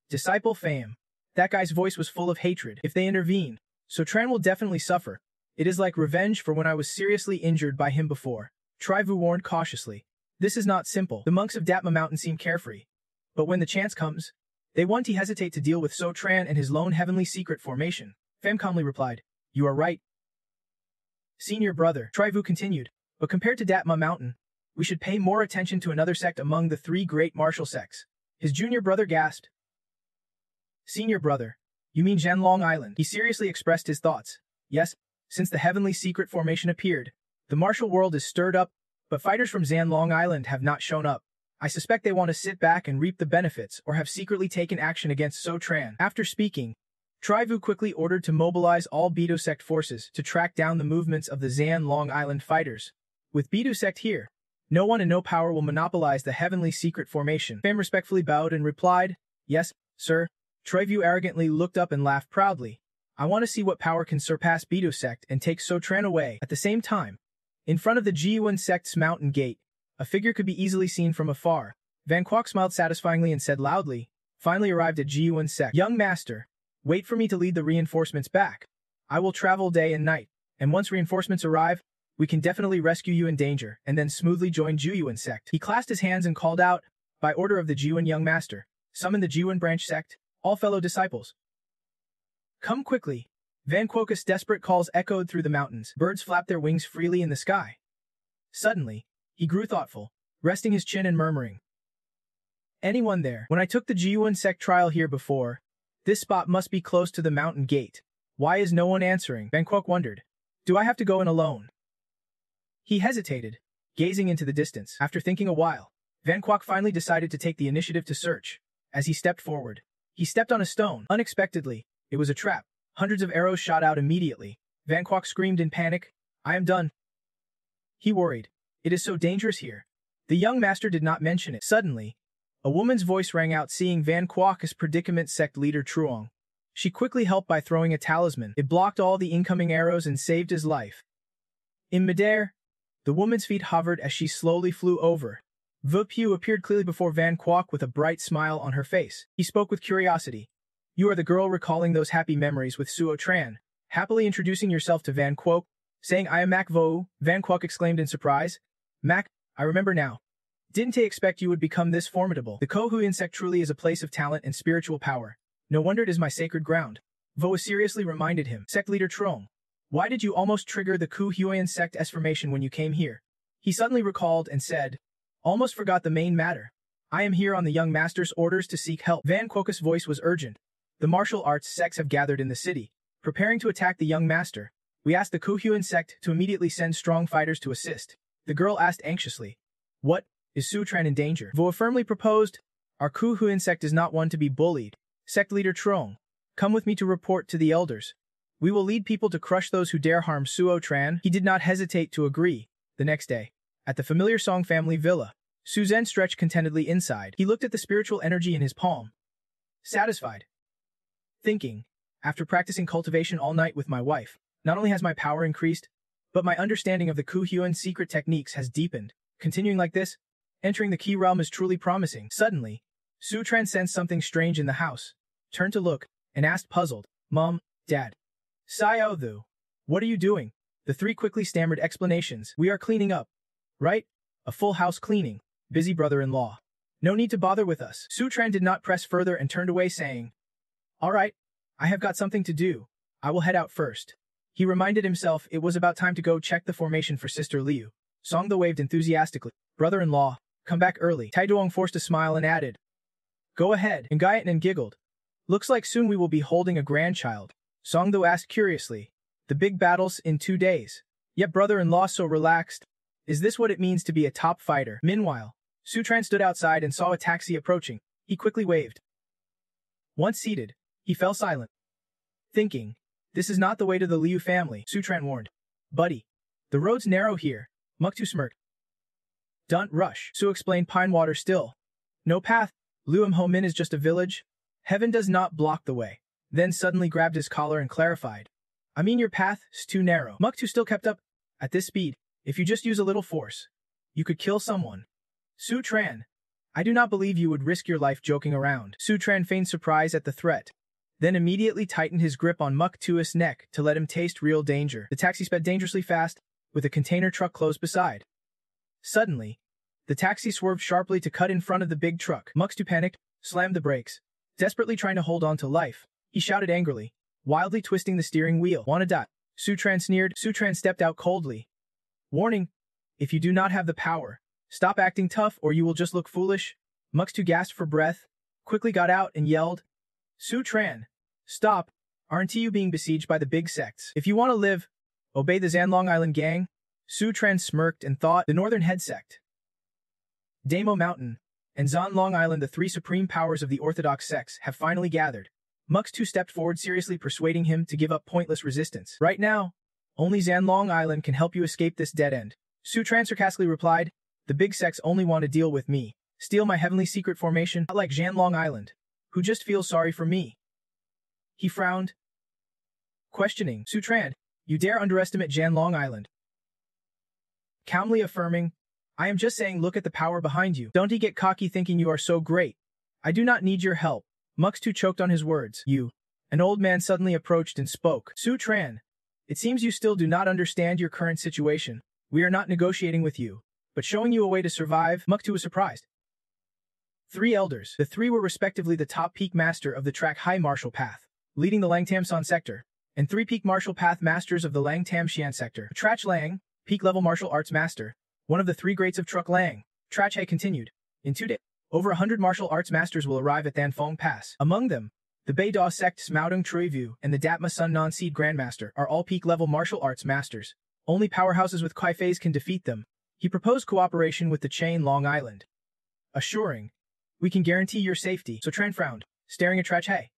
"Disciple Fame. That guy's voice was full of hatred. If they intervene, Sotran will definitely suffer. It is like revenge for when I was seriously injured by him before." Troivu warned cautiously. "This is not simple." The monks of Datma Mountain seem carefree, but when the chance comes, they won't hesitate to deal with Sotran and his lone heavenly secret formation. Fame calmly replied, "You are right, senior brother." Troivu continued, "But compared to Datma Mountain, we should pay more attention to another sect among the 3 great martial sects." His junior brother gasped, "Senior brother, you mean Zhanlong Island?" He seriously expressed his thoughts. "Yes, since the heavenly secret formation appeared, the martial world is stirred up, but fighters from Zhanlong Island have not shown up. I suspect they want to sit back and reap the benefits or have secretly taken action against Sotran." After speaking, Troivu quickly ordered to mobilize all Beidou sect forces to track down the movements of the Zhanlong Island fighters. With Beidou sect here, no one and no power will monopolize the heavenly secret formation. Fame respectfully bowed and replied, "Yes, sir." Troivu arrogantly looked up and laughed proudly. "I want to see what power can surpass Beidou sect and take Sotran away." At the same time, in front of the Jiyuan sect's mountain gate, a figure could be easily seen from afar. Van Kwok smiled satisfyingly and said loudly, "Finally arrived at Jiyuan sect. Young master, wait for me to lead the reinforcements back. I will travel day and night, and once reinforcements arrive, we can definitely rescue you in danger and then smoothly join Jiyuan sect." He clasped his hands and called out, "By order of the Jiyuan young master, summon the Jiyuan branch sect, all fellow disciples. Come quickly." Van Kwok's desperate calls echoed through the mountains. Birds flapped their wings freely in the sky. Suddenly, he grew thoughtful, resting his chin and murmuring, "Anyone there? When I took the Jiyuan sect trial here before, this spot must be close to the mountain gate. Why is no one answering?" Van Kwok wondered. "Do I have to go in alone?" He hesitated, gazing into the distance. After thinking a while, Van Kwok finally decided to take the initiative to search. As he stepped forward, he stepped on a stone. Unexpectedly, it was a trap. Hundreds of arrows shot out immediately. Van Kwok screamed in panic, "I am done." He worried. "It is so dangerous here." The young master did not mention it. Suddenly, a woman's voice rang out seeing Van Kwok's predicament sect leader Truong. She quickly helped by throwing a talisman. It blocked all the incoming arrows and saved his life. In midair, the woman's feet hovered as she slowly flew over. Vu Piu appeared clearly before Van Kwok with a bright smile on her face. He spoke with curiosity. "You are the girl recalling those happy memories with Suo Tran." Happily introducing yourself to Van Kwok, saying, "I am Mak Vo," Van Kwok exclaimed in surprise. "Mak, I remember now. Didn't I expect you would become this formidable? The Kohuyan sect truly is a place of talent and spiritual power. No wonder it is my sacred ground. Voa seriously reminded him. Sect leader Trong, why did you almost trigger the Kohuyan sect's formation when you came here? He suddenly recalled and said, almost forgot the main matter. I am here on the young master's orders to seek help. Van Quokka's voice was urgent. The martial arts sects have gathered in the city, preparing to attack the young master. We asked the Kohuyan sect to immediately send strong fighters to assist. The girl asked anxiously, what? Is Sutran in danger? Voa firmly proposed, our Kohuyan sect is not one to be bullied. Sect leader Trong, come with me to report to the elders. We will lead people to crush those who dare harm Suo-tran. He did not hesitate to agree. The next day, at the familiar Song family villa, Suzhen stretched contentedly inside. He looked at the spiritual energy in his palm. Satisfied. Thinking, after practicing cultivation all night with my wife, not only has my power increased, but my understanding of the Kohuyan secret techniques has deepened. Continuing like this, entering the key realm is truly promising. Suddenly, Sutran sensed something strange in the house, turned to look, and asked puzzled, Mom, Dad. Sayothu, what are you doing? The three quickly stammered explanations. We are cleaning up. Right? A full house cleaning. Busy brother-in-law. No need to bother with us. Sutran did not press further and turned away saying, all right, I have got something to do. I will head out first. He reminded himself it was about time to go check the formation for Sister Liu. Songdo waved enthusiastically. Brother-in-law, come back early. Taiduong forced a smile and added, go ahead. And Gayatnan giggled. Looks like soon we will be holding a grandchild. Songdo asked curiously, the big battles in 2 days. Yet brother-in-law so relaxed. Is this what it means to be a top fighter? Meanwhile, Sutran stood outside and saw a taxi approaching. He quickly waved. Once seated, he fell silent. Thinking, this is not the way to the Liu family, Sutran warned. Buddy, the road's narrow here. Muktu smirked. Don't rush, Su explained. Pine water still. No path. Luam Ho Min is just a village. Heaven does not block the way. Then suddenly grabbed his collar and clarified. I mean your path's too narrow. Muktu still kept up. At this speed, if you just use a little force, you could kill someone. Sutran, I do not believe you would risk your life joking around. Sutran feigned surprise at the threat, then immediately tightened his grip on Muktu's neck to let him taste real danger. The taxi sped dangerously fast, with a container truck close beside. Suddenly, the taxi swerved sharply to cut in front of the big truck. Muktu panicked, slammed the brakes, desperately trying to hold on to life. He shouted angrily, wildly twisting the steering wheel. Wanna die? Sutran sneered. Sutran stepped out coldly. Warning, if you do not have the power, stop acting tough or you will just look foolish. Muktu gasped for breath, quickly got out and yelled, Sutran, stop, aren't you being besieged by the big sects? If you want to live, obey the Zanlong Island gang. Sutran smirked and thought, the Northern Head sect, Damo Mountain, and Zanlong Island, the three supreme powers of the Orthodox sects, have finally gathered. Muktu stepped forward, seriously persuading him to give up pointless resistance. Right now, only Zanlong Island can help you escape this dead end. Sutran sarcastically replied, the big sects only want to deal with me, steal my heavenly secret formation, not like Zanlong Island, who just feels sorry for me. He frowned, questioning, Sutran, you dare underestimate Zanlong Island? Calmly affirming, I am just saying look at the power behind you. Don't get cocky thinking you are so great. I do not need your help. Muktu choked on his words. You. An old man suddenly approached and spoke. Sutran, it seems you still do not understand your current situation. We are not negotiating with you, but showing you a way to survive. Muktu was surprised. 3 elders. The 3 were respectively the top peak master of the track High Martial Path, leading the Langtam-san sector, and 3 peak martial path masters of the Langtam-Xian sector. Trach Lang, peak level martial arts master, one of the 3 greats of Truk Lang. Trach He continued. In 2 days, over 100 martial arts masters will arrive at Danfeng Pass. Among them, the Beida sect's Maodong Truivu and the Datma Sun Non-Seed Grandmaster are all peak-level martial arts masters. Only powerhouses with Kaifei's can defeat them. He proposed cooperation with the Chain Long Island, assuring, we can guarantee your safety. Sutran frowned, staring at Trach He.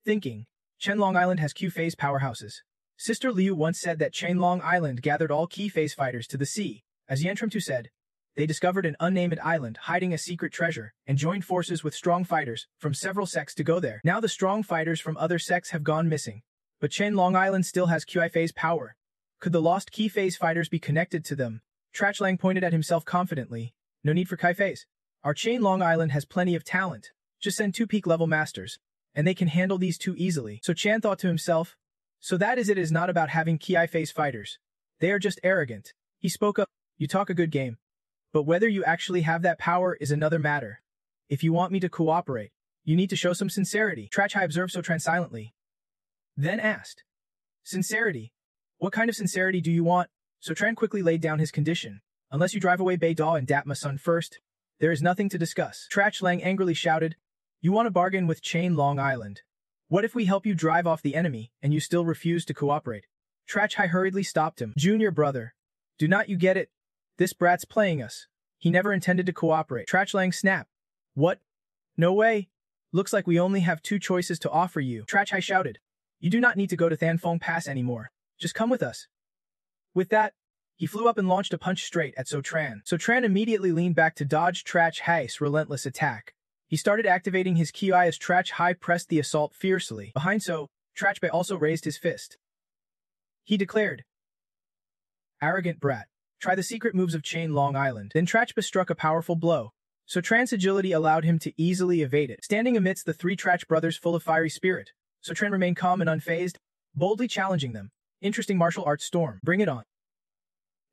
Thinking, Chen Long Island has Q-phase powerhouses. Sister Liu once said that Chain Long Island gathered all Q-phase fighters to the sea. As Yantramtu said, they discovered an unnamed island hiding a secret treasure and joined forces with strong fighters from several sects to go there. Now the strong fighters from other sects have gone missing, but Chain Long Island still has Q-phase power. Could the lost Q-phase fighters be connected to them? Trach Lang pointed at himself confidently. No need for Q-phase. Our Chain Long Island has plenty of talent. Just send 2 peak-level masters, and they can handle these 2 easily. So Chan thought to himself, so that is it is not about having Q-phase fighters. They are just arrogant. He spoke up, you talk a good game, But whether you actually have that power is another matter. If you want me to cooperate, you need to show some sincerity. Trachai observed Sotran silently, then asked, Sincerity? What kind of sincerity do you want? Sotran quickly laid down his condition. Unless you drive away Beidao and Datma Sun first, there is nothing to discuss. Trach Lang angrily shouted, You want to bargain with Chain Long Island? What if we help you drive off the enemy and you still refuse to cooperate? Trachai hurriedly stopped him. Junior brother, do not you get it? This brat's playing us. He never intended to cooperate. Trach Lang snapped. What? No way. Looks like we only have 2 choices to offer you. Trachai shouted. You do not need to go to Thanfong Pass anymore. Just come with us. With that, he flew up and launched a punch straight at Sotran. Sotran immediately leaned back to dodge Trach Hai's relentless attack. He started activating his Ki as Trach Hai pressed the assault fiercely. Behind So, Trach Bei also raised his fist. He declared, Arrogant brat, try the secret moves of Chain Long Island. Then Trach Bei struck a powerful blow. Sotran's agility allowed him to easily evade it. Standing amidst the 3 Trach brothers full of fiery spirit, Sotran remained calm and unfazed, boldly challenging them. Interesting martial arts storm. Bring it on.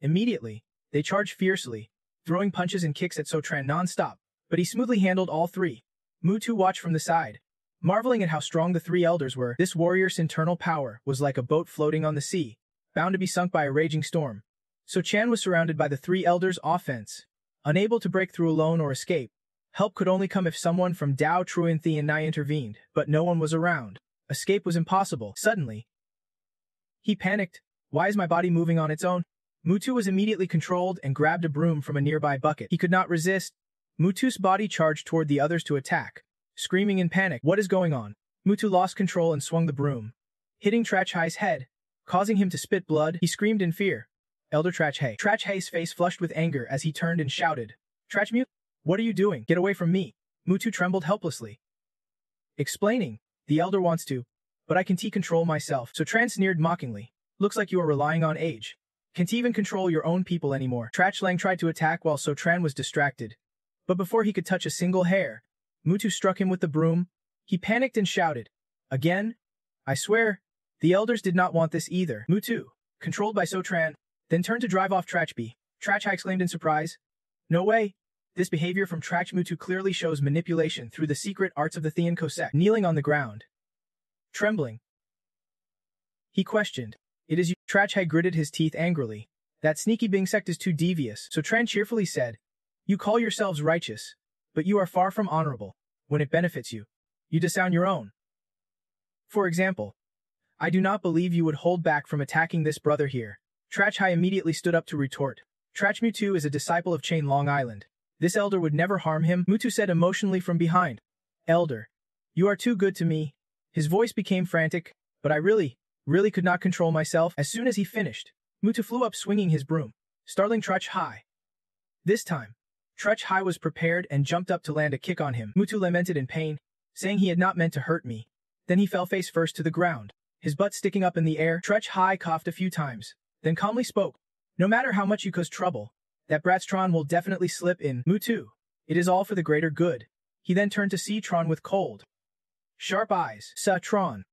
Immediately, they charged fiercely, throwing punches and kicks at Sotran non-stop, but he smoothly handled all 3. Mutu watched from the side, marveling at how strong the 3 elders were. This warrior's internal power was like a boat floating on the sea, bound to be sunk by a raging storm. Sochan was surrounded by the 3 elders' offense, unable to break through alone or escape. Help could only come if someone from Dao Truan Thi and Nai intervened, but no one was around. Escape was impossible. Suddenly, he panicked. Why is my body moving on its own? Mutu was immediately controlled and grabbed a broom from a nearby bucket. He could not resist. Mutu's body charged toward the others to attack, screaming in panic. What is going on? Mutu lost control and swung the broom, hitting Trach Hai's head, causing him to spit blood. He screamed in fear. Elder Trach Hai. Trach Hai's face flushed with anger as he turned and shouted, Trachmu, what are you doing? Get away from me. Mutu trembled helplessly, explaining, the elder wants to, but I can't control myself. Sotran sneered mockingly. Looks like you are relying on age. Can't even control your own people anymore. Trach Lang tried to attack while Sotran was distracted. But before he could touch a single hair, Mutu struck him with the broom. He panicked and shouted, Again? I swear, the elders did not want this either. Mutu, controlled by Sotran, then turned to drive off Trach Bi. Trach Hai exclaimed in surprise. No way. This behavior from Trach Mutu clearly shows manipulation through the secret arts of the Thean Kosek. Kneeling on the ground, trembling, he questioned, It is you. Trach Hai gritted his teeth angrily. That sneaky Bing sect is too devious. Sotran cheerfully said, You call yourselves righteous, but you are far from honorable. When it benefits you, you disown your own. For example, I do not believe you would hold back from attacking this brother here. Trach Hai immediately stood up to retort. Trach Mutu is a disciple of Chain Long Island. This elder would never harm him, Mutu said emotionally from behind. Elder, you are too good to me. His voice became frantic, but I really could not control myself. As soon as he finished, Mutu flew up swinging his broom, startling Trach Hai. This time, Trach Hai was prepared and jumped up to land a kick on him. Mutu lamented in pain, saying he had not meant to hurt me. Then he fell face first to the ground, his butt sticking up in the air. Trach Hai coughed a few times, then calmly spoke. No matter how much you cause trouble, that brat Tron will definitely slip in. Mutu, it is all for the greater good. He then turned to see Tron with cold, sharp eyes. Tron,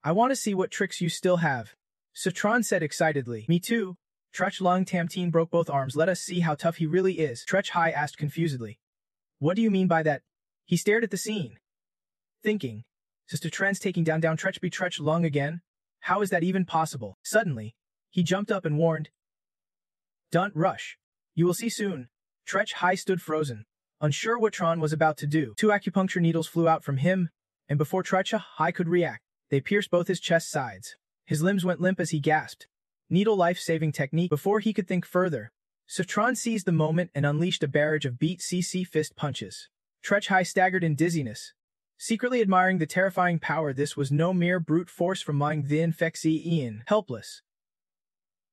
I want to see what tricks you still have. Tron said excitedly. Me too. Trach Lung Tamteen broke both arms. Let us see how tough he really is. Trach Hai asked confusedly. What do you mean by that? He stared at the scene, thinking, Sister Tren's taking down Trach Bi Trach Lung again? How is that even possible? Suddenly, he jumped up and warned, Don't rush. You will see soon. Trach Hai stood frozen, unsure what Tron was about to do. 2 acupuncture needles flew out from him, and before Trach Hai could react, they pierced both his chest sides. His limbs went limp as he gasped. Needle life-saving technique. Before he could think further, Tron seized the moment and unleashed a barrage of beat CC fist punches. Trach Hai staggered in dizziness, secretly admiring the terrifying power. This was no mere brute force from Mang Thin Fexi Ian. Helpless,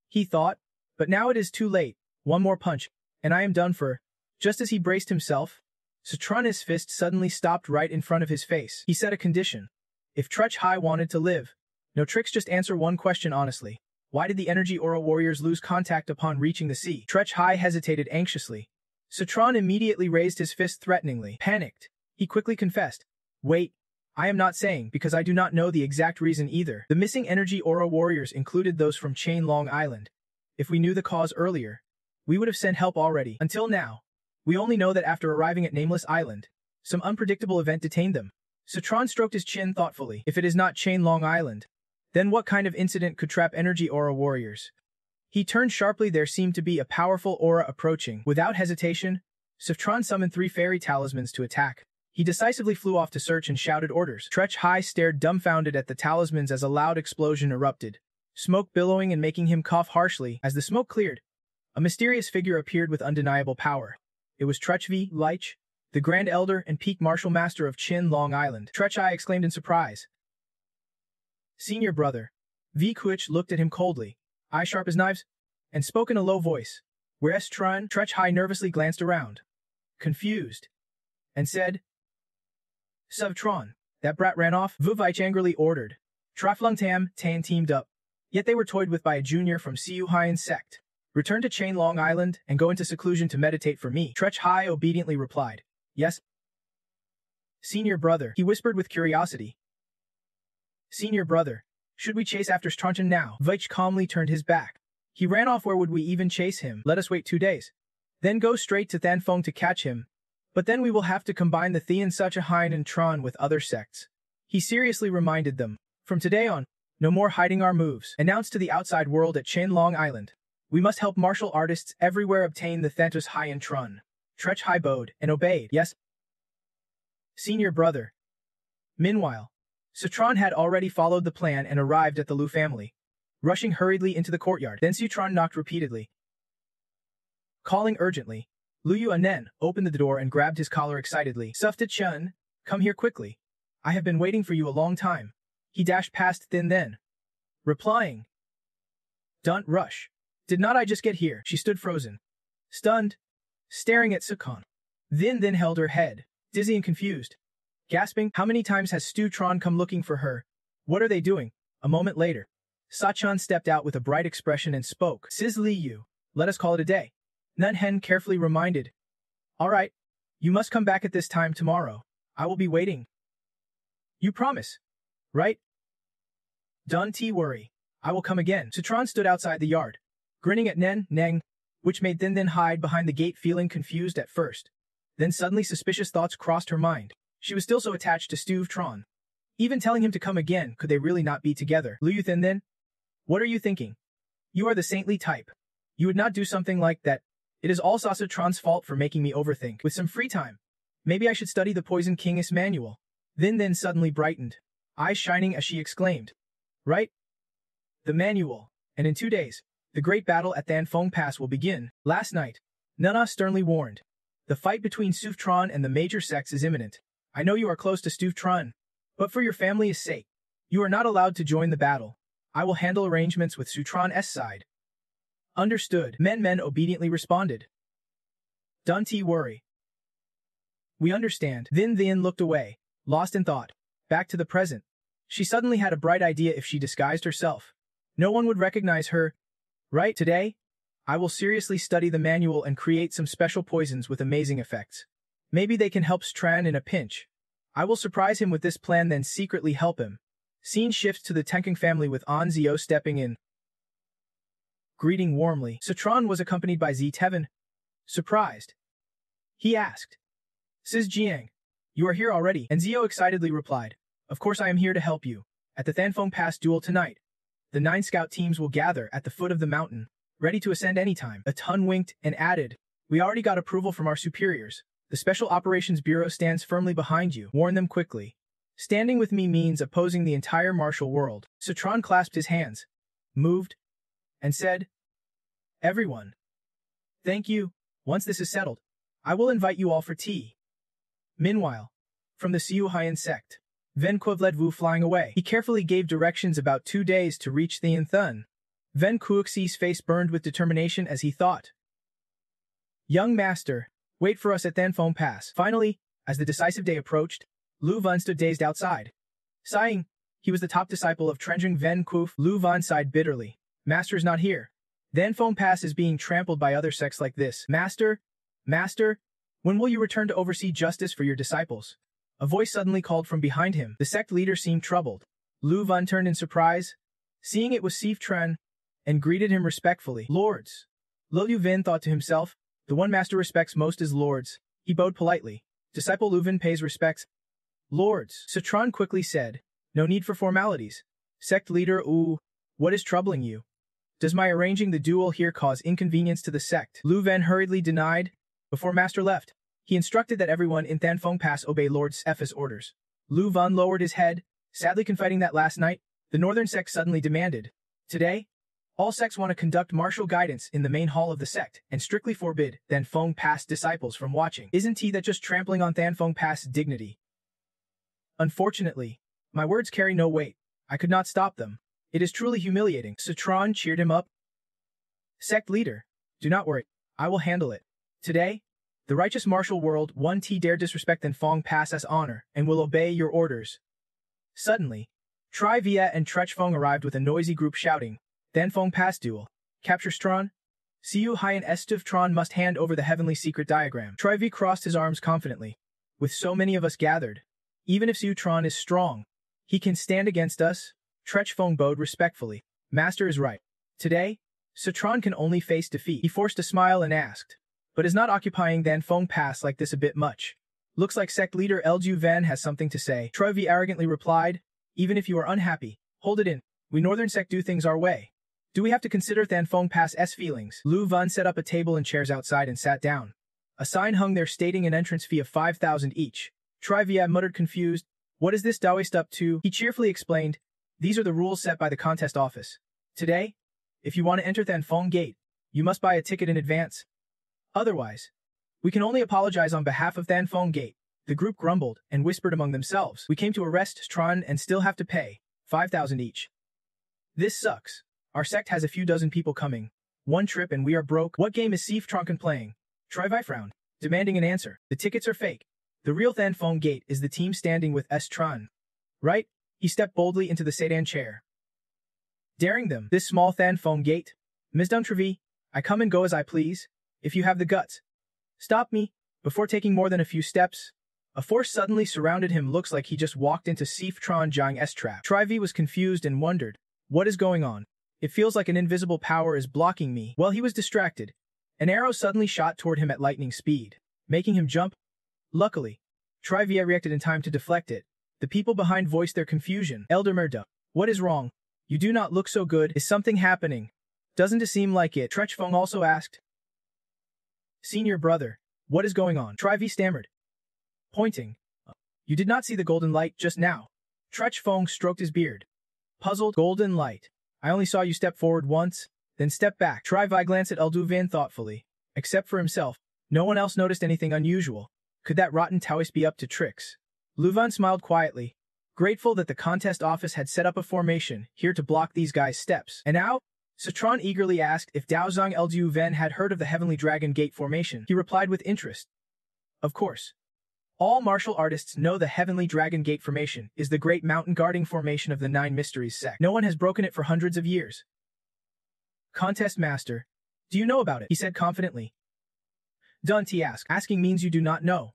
he thought, but now it is too late. One more punch, and I am done for. Just as he braced himself, Tron's fist suddenly stopped right in front of his face. He set a condition. If Trach Hai wanted to live, no tricks, just answer one question honestly. Why did the Energy Aura warriors lose contact upon reaching the sea? Trach Hai hesitated anxiously. Tron immediately raised his fist threateningly. Panicked, he quickly confessed. Wait, I am not saying because I do not know the exact reason either. The missing Energy Aura warriors included those from Chain Long Island. If we knew the cause earlier, we would have sent help already. Until now, We only know that after arriving at Nameless Island, some unpredictable event detained them. Citron stroked his chin thoughtfully. If it is not Chainlong Island, then what kind of incident could trap energy aura warriors? He turned sharply. There seemed to be a powerful aura approaching. Without hesitation, Citron summoned 3 fairy talismans to attack. He decisively flew off to search and shouted orders. Tretch Hai stared dumbfounded at the talismans as a loud explosion erupted, smoke billowing and making him cough harshly. As the smoke cleared, a mysterious figure appeared with undeniable power. It was Tretch V. Lich, the Grand Elder and Peak Martial Master of Chin Long Island. Tretch Hai exclaimed in surprise. Senior brother. V. Kuich looked at him coldly, eyes sharp as knives, and spoke in a low voice. Where's Tron? Tretch Hai nervously glanced around, confused, and said, Suv Tron. That brat ran off, Vu Vich angrily ordered. Traflung Tam, Tan teamed up. Yet they were toyed with by a junior from Siu Haiyan sect. Return to Chain Long Island and go into seclusion to meditate for me. Tretch Hai obediently replied. Yes. Senior brother, he whispered with curiosity. Senior brother, should we chase after Stronchen now? Vich calmly turned his back. He ran off. Where would we even chase him? Let us wait 2 days. Then go straight to Thanfeng to catch him. But then we will have to combine the Thean Suchahain and Tron with other sects. He seriously reminded them. From today on, no more hiding our moves. Announced to the outside world at Chain Long Island. We must help martial artists everywhere obtain the Thantos Hai and Tron. Tretch Hai bowed and obeyed. Yes. Senior brother. Meanwhile, Citron had already followed the plan and arrived at the Lu family, rushing hurriedly into the courtyard. Then Citron knocked repeatedly, calling urgently. Lu Yuanen opened the door and grabbed his collar excitedly. Sufta Chun, come here quickly. I have been waiting for you a long time. He dashed past Thin then, replying, Don't rush. Did not I just get here? She stood frozen, stunned, staring at Sukon. Thin then held her head, dizzy and confused, gasping, how many times has Stu Tron come looking for her? What are they doing? A moment later, Sachan stepped out with a bright expression and spoke. Sis Li Yu, let us call it a day. Nun Hen carefully reminded. All right, you must come back at this time tomorrow. I will be waiting. You promise, right? Don't worry. I will come again. Citron stood outside the yard, grinning at Neng, which made Thin hide behind the gate, feeling confused at first. Then suddenly suspicious thoughts crossed her mind. She was still so attached to Stu Tron. Even telling him to come again, could they really not be together? Liu Thin then? What are you thinking? You are the saintly type. You would not do something like that. It is all Sasa Tron's fault for making me overthink. With some free time, maybe I should study the Poison King's manual. Then suddenly brightened, eyes shining as she exclaimed. Right? The manual. And in 2 days, the great battle at Thanfeng Pass will begin. Last night, Nana sternly warned. The fight between Suf Tron and the major sects is imminent. I know you are close to Stu Tron, but for your family's sake, you are not allowed to join the battle. I will handle arrangements with Sutron's side. Understood. Men obediently responded. Don't worry. We understand. Then looked away, lost in thought. Back to the present. She suddenly had a bright idea. If she disguised herself, no one would recognize her. Right? Today, I will seriously study the manual and create some special poisons with amazing effects. Maybe they can help Stran in a pinch. I will surprise him with this plan, then secretly help him. Scene shifts to the Tenkeng family with An Zio stepping in, greeting warmly. Citron was accompanied by Zi Tevin. Surprised, he asked, Sis Jiang, you are here already? And Zio excitedly replied, Of course I am here to help you. At the Thanfeng Pass duel tonight, the 9 scout teams will gather at the foot of the mountain, ready to ascend anytime. A Tun winked and added, We already got approval from our superiors. The Special Operations Bureau stands firmly behind you. Warn them quickly. Standing with me means opposing the entire martial world. Citron clasped his hands, moved, and said, Everyone. Thank you. Once this is settled, I will invite you all for tea. Meanwhile, from the Siu Haiyan sect, Ven Kuv led Wu flying away. He carefully gave directions about 2 days to reach Thean Thun. Ven Kuxi's face burned with determination as he thought. Young master, wait for us at Thanfeng Pass. Finally, as the decisive day approached, Lu Van stood dazed outside. Sighing, he was the top disciple of Trenjung Ven Kuf. Lu Van sighed bitterly. Master is not here. Thanfeng Pass is being trampled by other sects like this. Master, when will you return to oversee justice for your disciples? A voice suddenly called from behind him. The sect leader seemed troubled. Lu Van turned in surprise, seeing it was Sif Tran, and greeted him respectfully. Lords. Lu Vin thought to himself, The one master respects most is Lords. He bowed politely. Disciple Leuven pays respects. Lords, Citron quickly said. No need for formalities. Sect leader, ooh, what is troubling you? Does my arranging the duel here cause inconvenience to the sect? Leuven hurriedly denied. Before master left, he instructed that everyone in Thanfeng Pass obey Lord SSS orders. Leuven lowered his head, sadly confiding that last night, the northern sect suddenly demanded. Today, all sects want to conduct martial guidance in the main hall of the sect and strictly forbid Thanfeng Pass disciples from watching. Isn't he that just trampling on Thanfeng Pass dignity? Unfortunately, my words carry no weight. I could not stop them. It is truly humiliating. Citron cheered him up. Sect leader, do not worry. I will handle it. Today, the righteous martial world 1T dare disrespect Thanfeng Pass as honor and will obey your orders. Suddenly, Trivia and Trechfeng arrived with a noisy group shouting, Thanfeng Pass duel. Capture Stron. Siu Haiyan Estuv Tron must hand over the heavenly secret diagram. Trivia crossed his arms confidently. With so many of us gathered, even if Siu Tron is strong, he can stand against us. Trechfeng bowed respectfully. Master is right. Today, Citron can only face defeat. He forced a smile and asked, but is not occupying Thanfeng Pass like this a bit much? Looks like sect leader Lju Ven has something to say. Trivia arrogantly replied, even if you are unhappy, hold it in. We northern sect do things our way. Do we have to consider Thanfeng Pass' feelings? Lu Ven set up a table and chairs outside and sat down. A sign hung there stating an entrance fee of 5,000 each. Trivia muttered confused, what is this Daoist up to? He cheerfully explained, these are the rules set by the contest office. Today, if you want to enter Thanfeng Gate, you must buy a ticket in advance. Otherwise, we can only apologize on behalf of Thanfeng Gate. The group grumbled and whispered among themselves. We came to arrest Stron and still have to pay 5,000 each. This sucks. Our sect has a few dozen people coming. One trip and we are broke. What game is Sif Tronken playing? Trivai frowned, demanding an answer. The tickets are fake. The real Thanfeng Gate is the team standing with S. Tron. Right? He stepped boldly into the sedan chair. Daring them, this small Thanfeng Gate? Ms. Duntrevi, I come and go as I please. If you have the guts, stop me. Before taking more than a few steps, a force suddenly surrounded him. Looks like he just walked into Sif Tron Jiang S trap. Trivi was confused and wondered, what is going on? It feels like an invisible power is blocking me. While he was distracted, an arrow suddenly shot toward him at lightning speed, making him jump. Luckily, Trivia reacted in time to deflect it. The people behind voiced their confusion. Elder Merda, what is wrong? You do not look so good. Is something happening? Doesn't it seem like it? Trechfeng also asked. Senior brother, what is going on? Trivi stammered, pointing. You did not see the golden light just now. Trechfeng stroked his beard. Puzzled. Golden light. I only saw you step forward once, then step back. Trivi glanced at Elduvan thoughtfully. Except for himself, no one else noticed anything unusual. Could that rotten Taoist be up to tricks? Luvan smiled quietly, grateful that the contest office had set up a formation here to block these guys' steps. And now, Citron eagerly asked if Daozang Lju Ven had heard of the Heavenly Dragon Gate formation. He replied with interest. Of course. All martial artists know the Heavenly Dragon Gate formation is the great mountain guarding formation of the Nine Mysteries sect. No one has broken it for hundreds of years. Contest Master, do you know about it? He said confidently. Dunti asked. Asking means you do not know.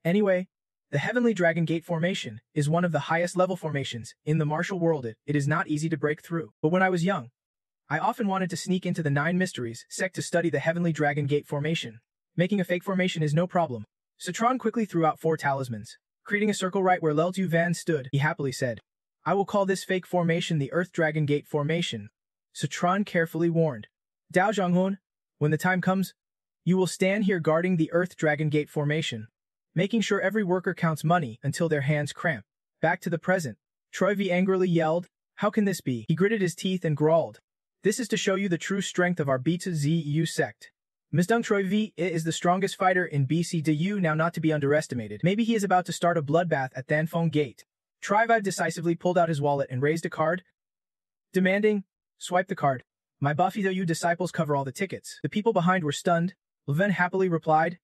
Anyway, the Heavenly Dragon Gate formation is one of the highest level formations in the martial world. It is not easy to break through. But when I was young, I often wanted to sneak into the Nine Mysteries sect to study the Heavenly Dragon Gate formation. Making a fake formation is no problem. Citron quickly threw out 4 talismans, creating a circle right where Leltu Van stood. He happily said, I will call this fake formation the Earth Dragon Gate formation. Citron carefully warned. Dao Zhonghun, when the time comes, you will stand here guarding the Earth Dragon Gate formation, making sure every worker counts money until their hands cramp. Back to the present. Troivi angrily yelled, how can this be? He gritted his teeth and growled. This is to show you the true strength of our Beta ZU sect. Misdung Troivi is the strongest fighter in BCDU now, not to be underestimated. Maybe he is about to start a bloodbath at Thanfeng Gate. Trivi decisively pulled out his wallet and raised a card, demanding, swipe the card. My Buffy though you disciples cover all the tickets. The people behind were stunned. Levin happily replied,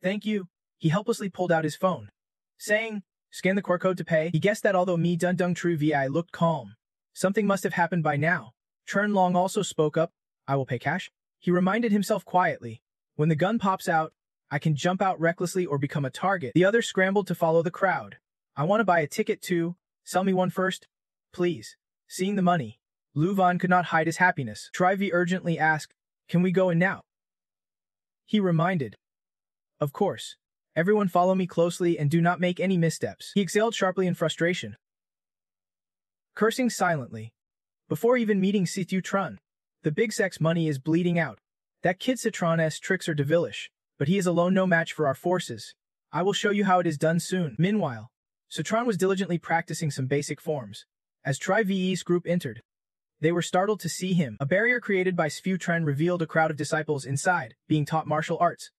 thank you. He helplessly pulled out his phone, saying, scan the QR code to pay. He guessed that although Mi Dundung True Vi looked calm, something must have happened by now. Chern Long also spoke up, I will pay cash. He reminded himself quietly, when the gun pops out, I can jump out recklessly or become a target. The others scrambled to follow the crowd. I want to buy a ticket too. Sell me one first, please. Seeing the money, Luvan could not hide his happiness. Trivi urgently asked, can we go in now? He reminded. Of course. Everyone follow me closely and do not make any missteps. He exhaled sharply in frustration, cursing silently. Before even meeting Sithu Trun, the big sex money is bleeding out. That kid Citron's tricks are devilish, but he is alone no match for our forces. I will show you how it is done soon. Meanwhile, Citron was diligently practicing some basic forms. As Tri Ve's group entered, they were startled to see him. A barrier created by Sithu Trun revealed a crowd of disciples inside, being taught martial arts.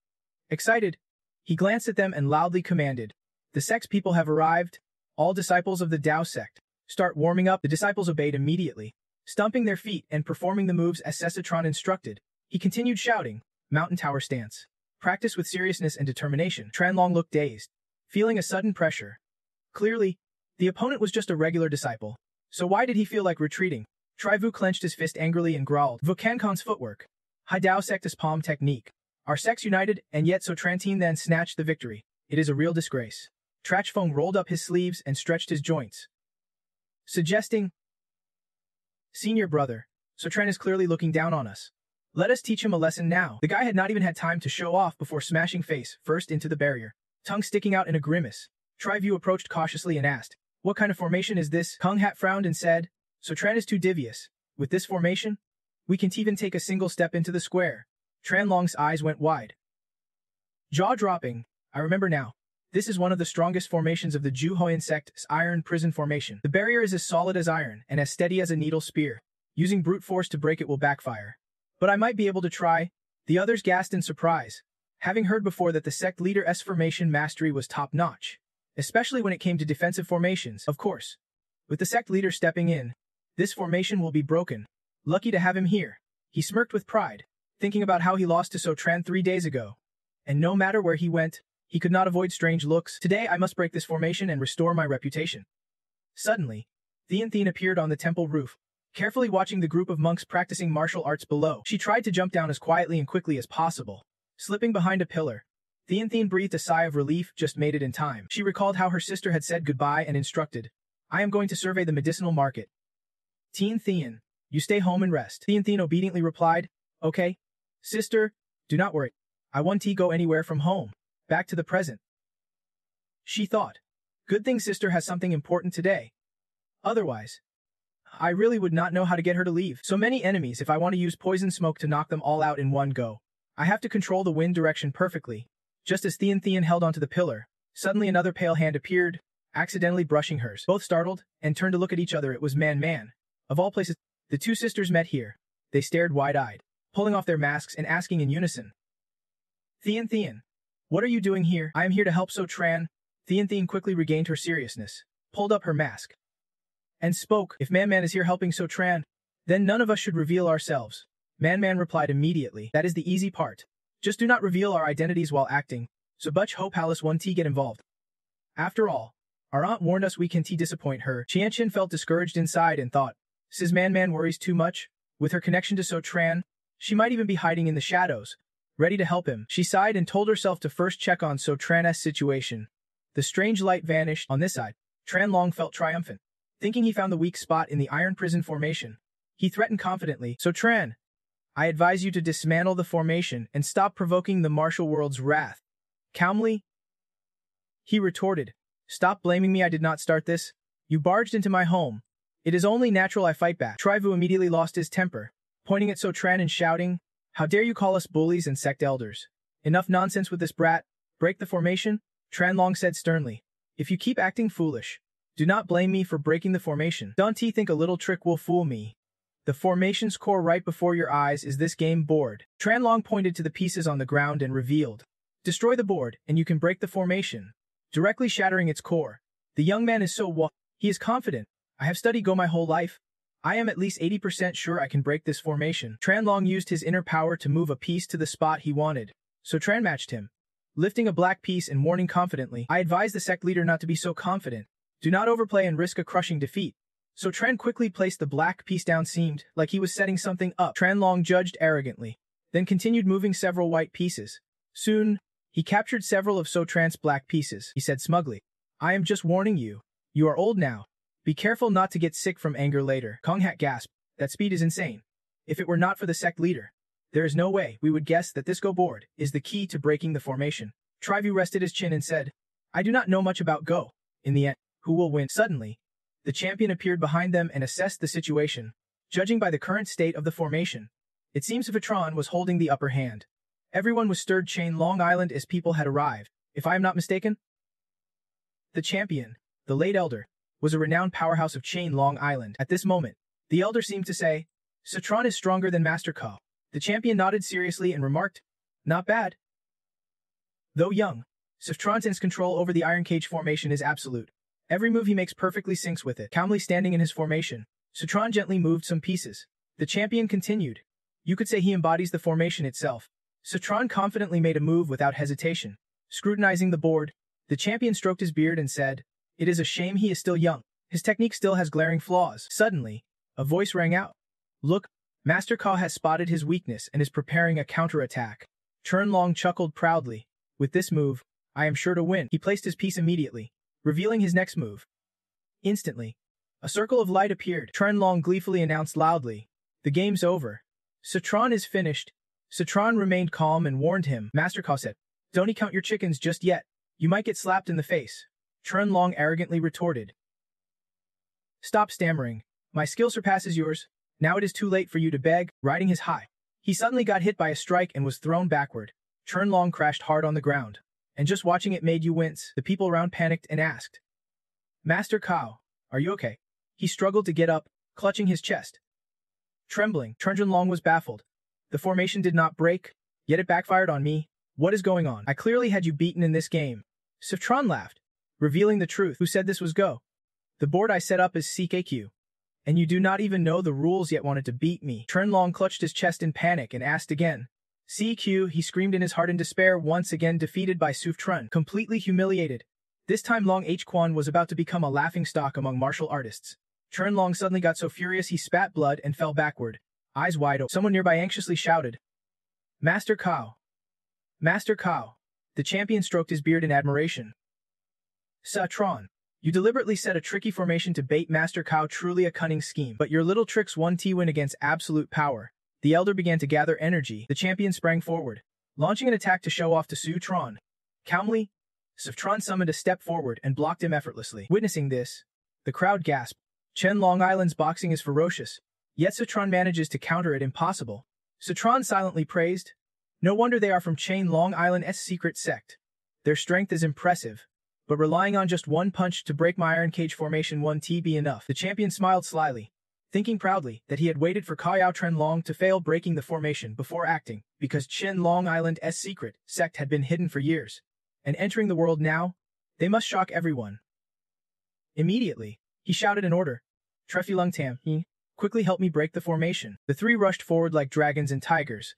Excited, he glanced at them and loudly commanded, "The sex people have arrived. All disciples of the Tao sect, start warming up." The disciples obeyed immediately, stomping their feet and performing the moves as Citron instructed. He continued shouting, "Mountain tower stance. Practice with seriousness and determination." Tranlong looked dazed, feeling a sudden pressure. Clearly, the opponent was just a regular disciple. So why did he feel like retreating? Trivu clenched his fist angrily and growled, "Vukankon's footwork. Hai Dao sect's palm technique. Our sects united, and yet so Trantin then snatched the victory. It is a real disgrace." Trachfeng rolled up his sleeves and stretched his joints, suggesting, "Senior brother, so Tran is clearly looking down on us. Let us teach him a lesson now." The guy had not even had time to show off before smashing face first into the barrier, tongue sticking out in a grimace. Trivu approached cautiously and asked, "What kind of formation is this?" Kung Hat frowned and said, "So Tran is too devious. With this formation, we can't even take a single step into the square." Tranlong's eyes went wide, jaw-dropping. "I remember now. This is one of the strongest formations of the Juhoyan sect's iron prison formation. The barrier is as solid as iron and as steady as a needle spear. Using brute force to break it will backfire. But I might be able to try." The others gasped in surprise, having heard before that the sect leader's formation mastery was top-notch, especially when it came to defensive formations. Of course, with the sect leader stepping in, this formation will be broken. Lucky to have him here. He smirked with pride, thinking about how he lost to So Tran 3 days ago. And no matter where he went, he could not avoid strange looks. "Today I must break this formation and restore my reputation." Suddenly, Thian appeared on the temple roof, carefully watching the group of monks practicing martial arts below. She tried to jump down as quietly and quickly as possible, slipping behind a pillar. Thian breathed a sigh of relief, just made it in time. She recalled how her sister had said goodbye and instructed, "I am going to survey the medicinal market. Thian, you stay home and rest." Thian obediently replied, "Okay, sister, do not worry. I won't go anywhere from home. Back to the present." She thought, "Good thing sister has something important today. Otherwise, I really would not know how to get her to leave. So many enemies if I want to use poison smoke to knock them all out in one go. I have to control the wind direction perfectly." Just as Thian held onto the pillar, suddenly another pale hand appeared, accidentally brushing hers. Both startled, and turned to look at each other. It was Man. Of all places, the two sisters met here. They stared wide-eyed, pulling off their masks and asking in unison, Thian, what are you doing here?" "I am here to help So Tran." Thian quickly regained her seriousness, pulled up her mask, and spoke, "If Man is here helping So Tran, then none of us should reveal ourselves." Man replied immediately, "That is the easy part. Just do not reveal our identities while acting, so Butch Ho Palace 1T get involved. After all, our aunt warned us we can't disappoint her." Qianqian felt discouraged inside and thought, "Sis Man worries too much. With her connection to So Tran, she might even be hiding in the shadows, ready to help him." She sighed and told herself to first check on So Tran's situation. The strange light vanished. On this side, Tranlong felt triumphant, thinking he found the weak spot in the iron prison formation. He threatened confidently, "So Tran, I advise you to dismantle the formation and stop provoking the martial world's wrath." Calmly, he retorted, "Stop blaming me. I did not start this. You barged into my home. It is only natural I fight back." Trivu immediately lost his temper, pointing at So Tran and shouting, "How dare you call us bullies and sect elders? Enough nonsense with this brat. Break the formation." Tranlong said sternly, "If you keep acting foolish, do not blame me for breaking the formation. Don't think a little trick will fool me. The formation's core right before your eyes is this game board." Tranlong pointed to the pieces on the ground and revealed, "Destroy the board, and you can break the formation, directly shattering its core." The young man is he is confident. "I have studied Go my whole life. I am at least 80% sure I can break this formation." Tranlong used his inner power to move a piece to the spot he wanted, so Tran matched him, lifting a black piece and warning confidently, "I advise the sect leader not to be so confident. Do not overplay and risk a crushing defeat." So Tran quickly placed the black piece down. Seemed like he was setting something up. Tranlong judged arrogantly, then continued moving several white pieces. Soon, he captured several of So Tran's black pieces. He said smugly, "I am just warning you. You are old now. Be careful not to get sick from anger later." Kong Hat gasped, "That speed is insane. If it were not for the sect leader, There is no way we would guess that this Go board is the key to breaking the formation. Trivu rested his chin and said, I do not know much about Go. In the end, who will win? Suddenly, the champion appeared behind them and assessed the situation. Judging by the current state of the formation, it seems Citron was holding the upper hand. Everyone was stirred Chain Long Island as people had arrived, if I am not mistaken. The champion, the late elder, was a renowned powerhouse of Chain Long Island. At this moment, the elder seemed to say, Citron is stronger than Master Ka. The champion nodded seriously and remarked, not bad. Though young, Citron's control over the Iron Cage formation is absolute. Every move he makes perfectly syncs with it. Calmly standing in his formation, Citron gently moved some pieces. The champion continued. You could say he embodies the formation itself. Citron confidently made a move without hesitation. Scrutinizing the board, the champion stroked his beard and said, It is a shame he is still young. His technique still has glaring flaws. Suddenly, a voice rang out. Look, Master Ka has spotted his weakness and is preparing a counterattack. Chernlong chuckled proudly. With this move, I am sure to win. He placed his piece immediately, revealing his next move. Instantly, a circle of light appeared. Chernlong gleefully announced loudly, The game's over. Citron is finished. Citron remained calm and warned him. Master Ka said, Don't count your chickens just yet. You might get slapped in the face. Chernlong arrogantly retorted. Stop stammering. My skill surpasses yours. Now it is too late for you to beg. Riding his high, he suddenly got hit by a strike and was thrown backward. Chernlong crashed hard on the ground. And just watching it made you wince. The people around panicked and asked, Master Ka, are you okay? He struggled to get up, clutching his chest. Trembling, Chernlong was baffled. The formation did not break, yet it backfired on me. What is going on? I clearly had you beaten in this game. Citron laughed, revealing the truth. Who said this was Go? The board I set up is CKQ. And you do not even know the rules yet wanted to beat me. Chernlong clutched his chest in panic and asked again. CQ, he screamed in his heart in despair, once again defeated by Suftrun, completely humiliated. This time Long H. Quan was about to become a laughingstock among martial artists. Chernlong suddenly got so furious he spat blood and fell backward, eyes wide open. Someone nearby anxiously shouted, Master Ka! Master Ka! The champion stroked his beard in admiration. Citron, you deliberately set a tricky formation to bait Master Ka, truly a cunning scheme. But your little tricks won T-win against absolute power. The elder began to gather energy. The champion sprang forward, launching an attack to show off to Citron. Calmly, Citron summoned a step forward and blocked him effortlessly. Witnessing this, the crowd gasped. Chain Long Island's boxing is ferocious, yet Citron manages to counter it impossible. Citron silently praised. No wonder they are from Chain Long Island's secret sect. Their strength is impressive, but relying on just one punch to break my Iron Cage formation won't be enough. The champion smiled slyly, thinking proudly that he had waited for Kayao Chernlong to fail breaking the formation before acting, because Chain Long Island's secret sect had been hidden for years, and entering the world now, they must shock everyone. Immediately, he shouted an order. Trefulung Tam, quickly help me break the formation. The three rushed forward like dragons and tigers.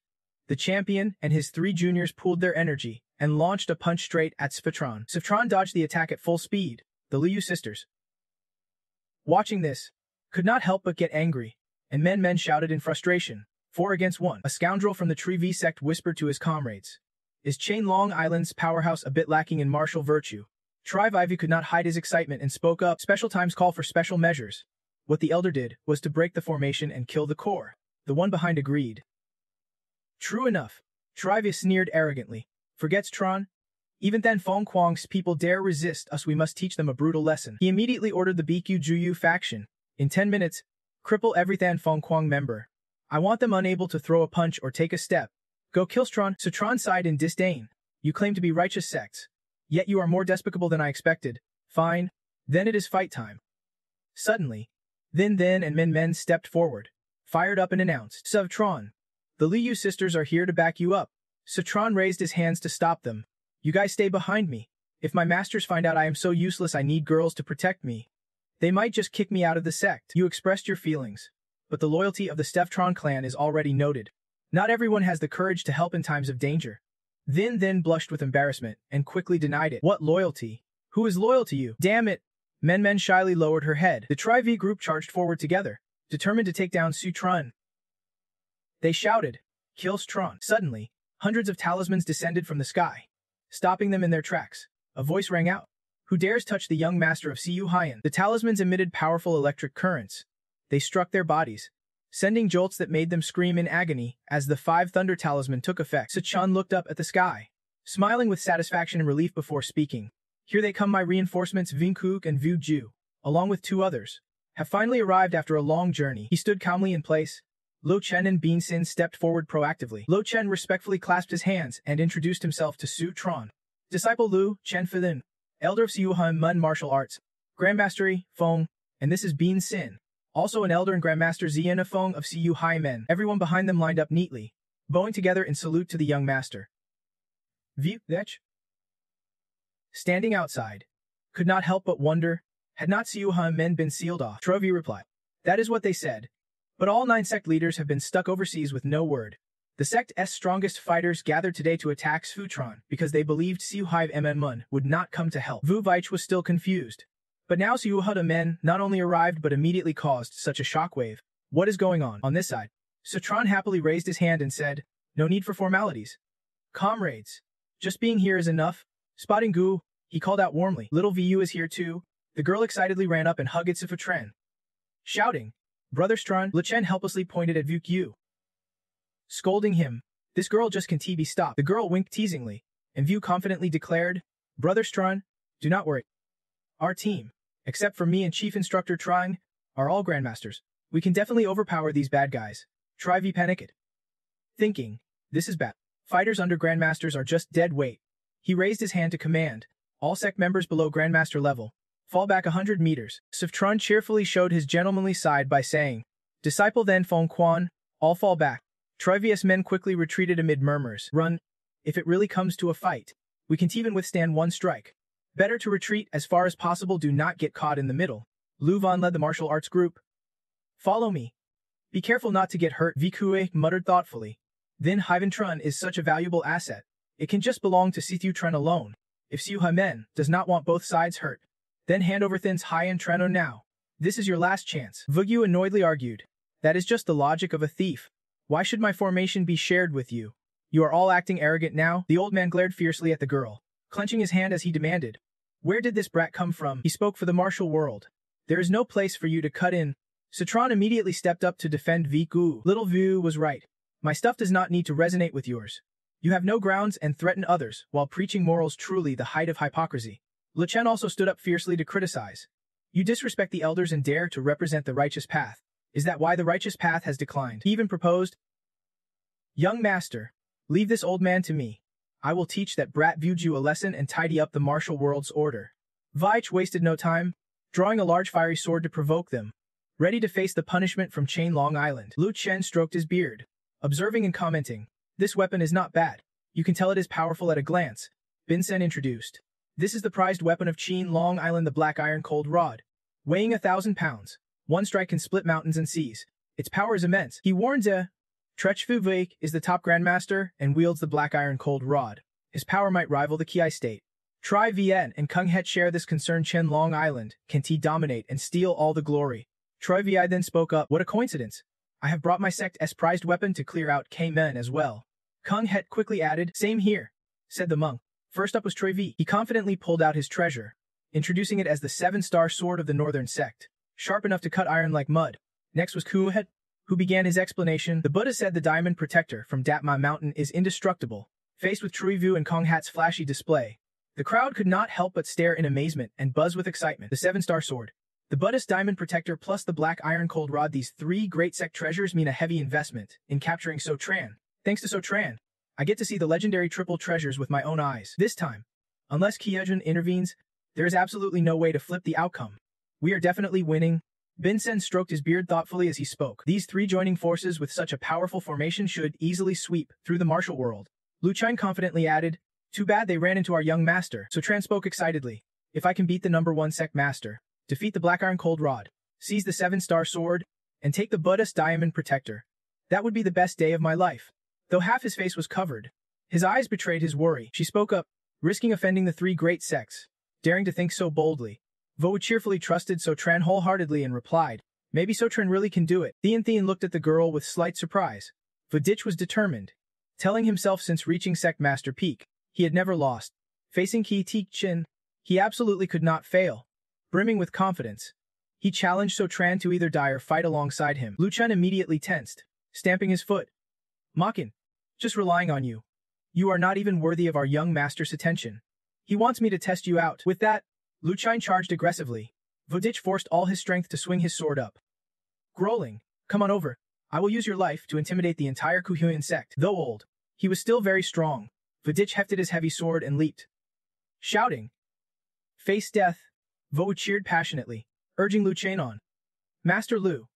The champion and his three juniors pooled their energy and launched a punch straight at Citron. Citron dodged the attack at full speed. The Liu sisters, watching this, could not help but get angry, and men shouted in frustration. 4 against 1. A scoundrel from the Tree V sect whispered to his comrades. Is Chain Long Island's powerhouse a bit lacking in martial virtue? Triv Ivy could not hide his excitement and spoke up. Special times call for special measures. What the elder did was to break the formation and kill the core. The one behind agreed. True enough. Triv sneered arrogantly. Forgets Tron? Even then Fong Kwang's people dare resist us, we must teach them a brutal lesson. He immediately ordered the BQ Juyu faction. In 10 minutes, cripple every Than Fong Kwang member. I want them unable to throw a punch or take a step. Go kill Citron. Citron sighed in disdain. You claim to be righteous sects, yet you are more despicable than I expected. Fine, then it is fight time. Suddenly, Then and men stepped forward, fired up and announced, Citron, the Liu sisters are here to back you up. Citron raised his hands to stop them. You guys stay behind me. If my masters find out I am so useless I need girls to protect me, they might just kick me out of the sect. You expressed your feelings, but the loyalty of the Steftron clan is already noted. Not everyone has the courage to help in times of danger. Then blushed with embarrassment and quickly denied it. What loyalty? Who is loyal to you? Damn it! Men shyly lowered her head. The Tri-V group charged forward together, determined to take down Citron. They shouted, Kill Citron. Suddenly, hundreds of talismans descended from the sky, stopping them in their tracks. A voice rang out. Who dares touch the young master of Siu Haiyan? The talismans emitted powerful electric currents. They struck their bodies, sending jolts that made them scream in agony as the 5 Thunder Talisman took effect. Sachan looked up at the sky, smiling with satisfaction and relief before speaking. Here they come, my reinforcements Vinkuk and Vu Ju, along with 2 others, have finally arrived after a long journey. He stood calmly in place. Lo Chen and Bean Sin stepped forward proactively. Lo Chen respectfully clasped his hands and introduced himself to Su Tron. Disciple Lu Chen Filin, elder of Siu Han Mun Martial Arts, Grandmastery, Feng, and this is Bean Sin, also an elder and Grandmaster Ziena Feng of Siu Hai Men. Everyone behind them lined up neatly, bowing together in salute to the young master. Viu Dech? Standing outside, could not help but wonder, had not Siu Han Men been sealed off? Trovi replied. That is what they said. But all 9 sect leaders have been stuck overseas with no word. The sect's strongest fighters gathered today to attack Sfutron because they believed Siu Hive MN Mun would not come to help. Vu Vaich was still confused. But now Siu Huda Men not only arrived but immediately caused such a shockwave. What is going on this side? Sutron happily raised his hand and said, no need for formalities. Comrades, just being here is enough. Spotting Gu, he called out warmly. Little Vu is here too. The girl excitedly ran up and hugged Sifutren. Shouting, Brother Strun, Lichen helplessly pointed at Vuk Yu, scolding him. This girl just can't be stopped. The girl winked teasingly, and Vu confidently declared, Brother Strun, do not worry. Our team, except for me and Chief Instructor Trang, are all Grandmasters. We can definitely overpower these bad guys. Try V panicked. Thinking, this is bad. Fighters under Grandmasters are just dead weight. He raised his hand to command. All sect members below Grandmaster level, fall back 100 meters. Sifutron cheerfully showed his gentlemanly side by saying, Disciple then Feng Quan, all fall back. Trivius men quickly retreated amid murmurs. Run. If it really comes to a fight, we can't even withstand one strike. Better to retreat as far as possible, do not get caught in the middle. Lu Van led the martial arts group. Follow me. Be careful not to get hurt, Vikue muttered thoughtfully. Then Hyventron is such a valuable asset. It can just belong to Sithutren alone. If Siu Men does not want both sides hurt, then hand over Thin's High and Treno now. This is your last chance. Vugyu annoyedly argued. That is just the logic of a thief. Why should my formation be shared with you? You are all acting arrogant now. The old man glared fiercely at the girl, clenching his hand as he demanded. Where did this brat come from? He spoke for the martial world. There is no place for you to cut in. Citron immediately stepped up to defend Viku. Little Vu was right. My stuff does not need to resonate with yours. You have no grounds and threaten others while preaching morals, truly the height of hypocrisy. Le Chen also stood up fiercely to criticize. You disrespect the elders and dare to represent the righteous path. Is that why the righteous path has declined? He even proposed, Young master, leave this old man to me. I will teach that brat Vuju a lesson and tidy up the martial world's order. Vaich wasted no time, drawing a large fiery sword to provoke them, ready to face the punishment from Chain Long Island. Lu Chen stroked his beard, observing and commenting, This weapon is not bad. You can tell it is powerful at a glance. Bin Sen introduced. This is the prized weapon of Chain Long Island, the Black Iron Cold Rod. Weighing 1,000 pounds, one strike can split mountains and seas. Its power is immense. He warns Trechfu Vaik is the top grandmaster and wields the Black Iron Cold Rod. His power might rival the Kiai state. Tri Vien and Kung Het share this concern. Chen Long Island can dominate and steal all the glory. Troy Vi then spoke up. What a coincidence. I have brought my sect's prized weapon to clear out K-Men as well. Kung Het quickly added, Same here, said the monk. First up was Troy V. He confidently pulled out his treasure, introducing it as the 7-star sword of the northern sect, sharp enough to cut iron like mud. Next was Ku Het, who began his explanation. The Buddha said the diamond protector from Datma Mountain is indestructible. Faced with Trui Vu and Kong Hat's flashy display, the crowd could not help but stare in amazement and buzz with excitement. The 7-star sword, the Buddhist diamond protector plus the Black Iron Cold Rod, these 3 great sect treasures mean a heavy investment in capturing Sotran. Thanks to Sotran, I get to see the legendary triple treasures with my own eyes. This time, unless Kyujin intervenes, there is absolutely no way to flip the outcome. We are definitely winning. Bin Sen stroked his beard thoughtfully as he spoke. These 3 joining forces with such a powerful formation should easily sweep through the martial world. Lu Chine confidently added, Too bad they ran into our young master. Sotran spoke excitedly. If I can beat the #1 sect master, defeat the Black Iron Cold Rod, seize the 7-star sword, and take the Buddhist diamond protector, that would be the best day of my life. Though half his face was covered, his eyes betrayed his worry. She spoke up, risking offending the 3 great sects, daring to think so boldly. Vo cheerfully trusted Sotran wholeheartedly and replied, Maybe Sotran really can do it. Thean looked at the girl with slight surprise. Vodich was determined, telling himself since reaching Sect Master Peak, he had never lost. Facing Ki Teek Chin, he absolutely could not fail. Brimming with confidence, He challenged So Tran to either die or fight alongside him. Lu Chen immediately tensed, stamping his foot. "Makin, just relying on you. You are not even worthy of our young master's attention. He wants me to test you out." With that, Lu Chen charged aggressively. Vodich forced all his strength to swing his sword up. Growling, "Come on over. I will use your life to intimidate the entire Kuhuyan sect." Though old, he was still very strong. Vodich hefted his heavy sword and leaped. Shouting, "Face death!" Vo cheered passionately, urging Lu Chen on. "Master Lu,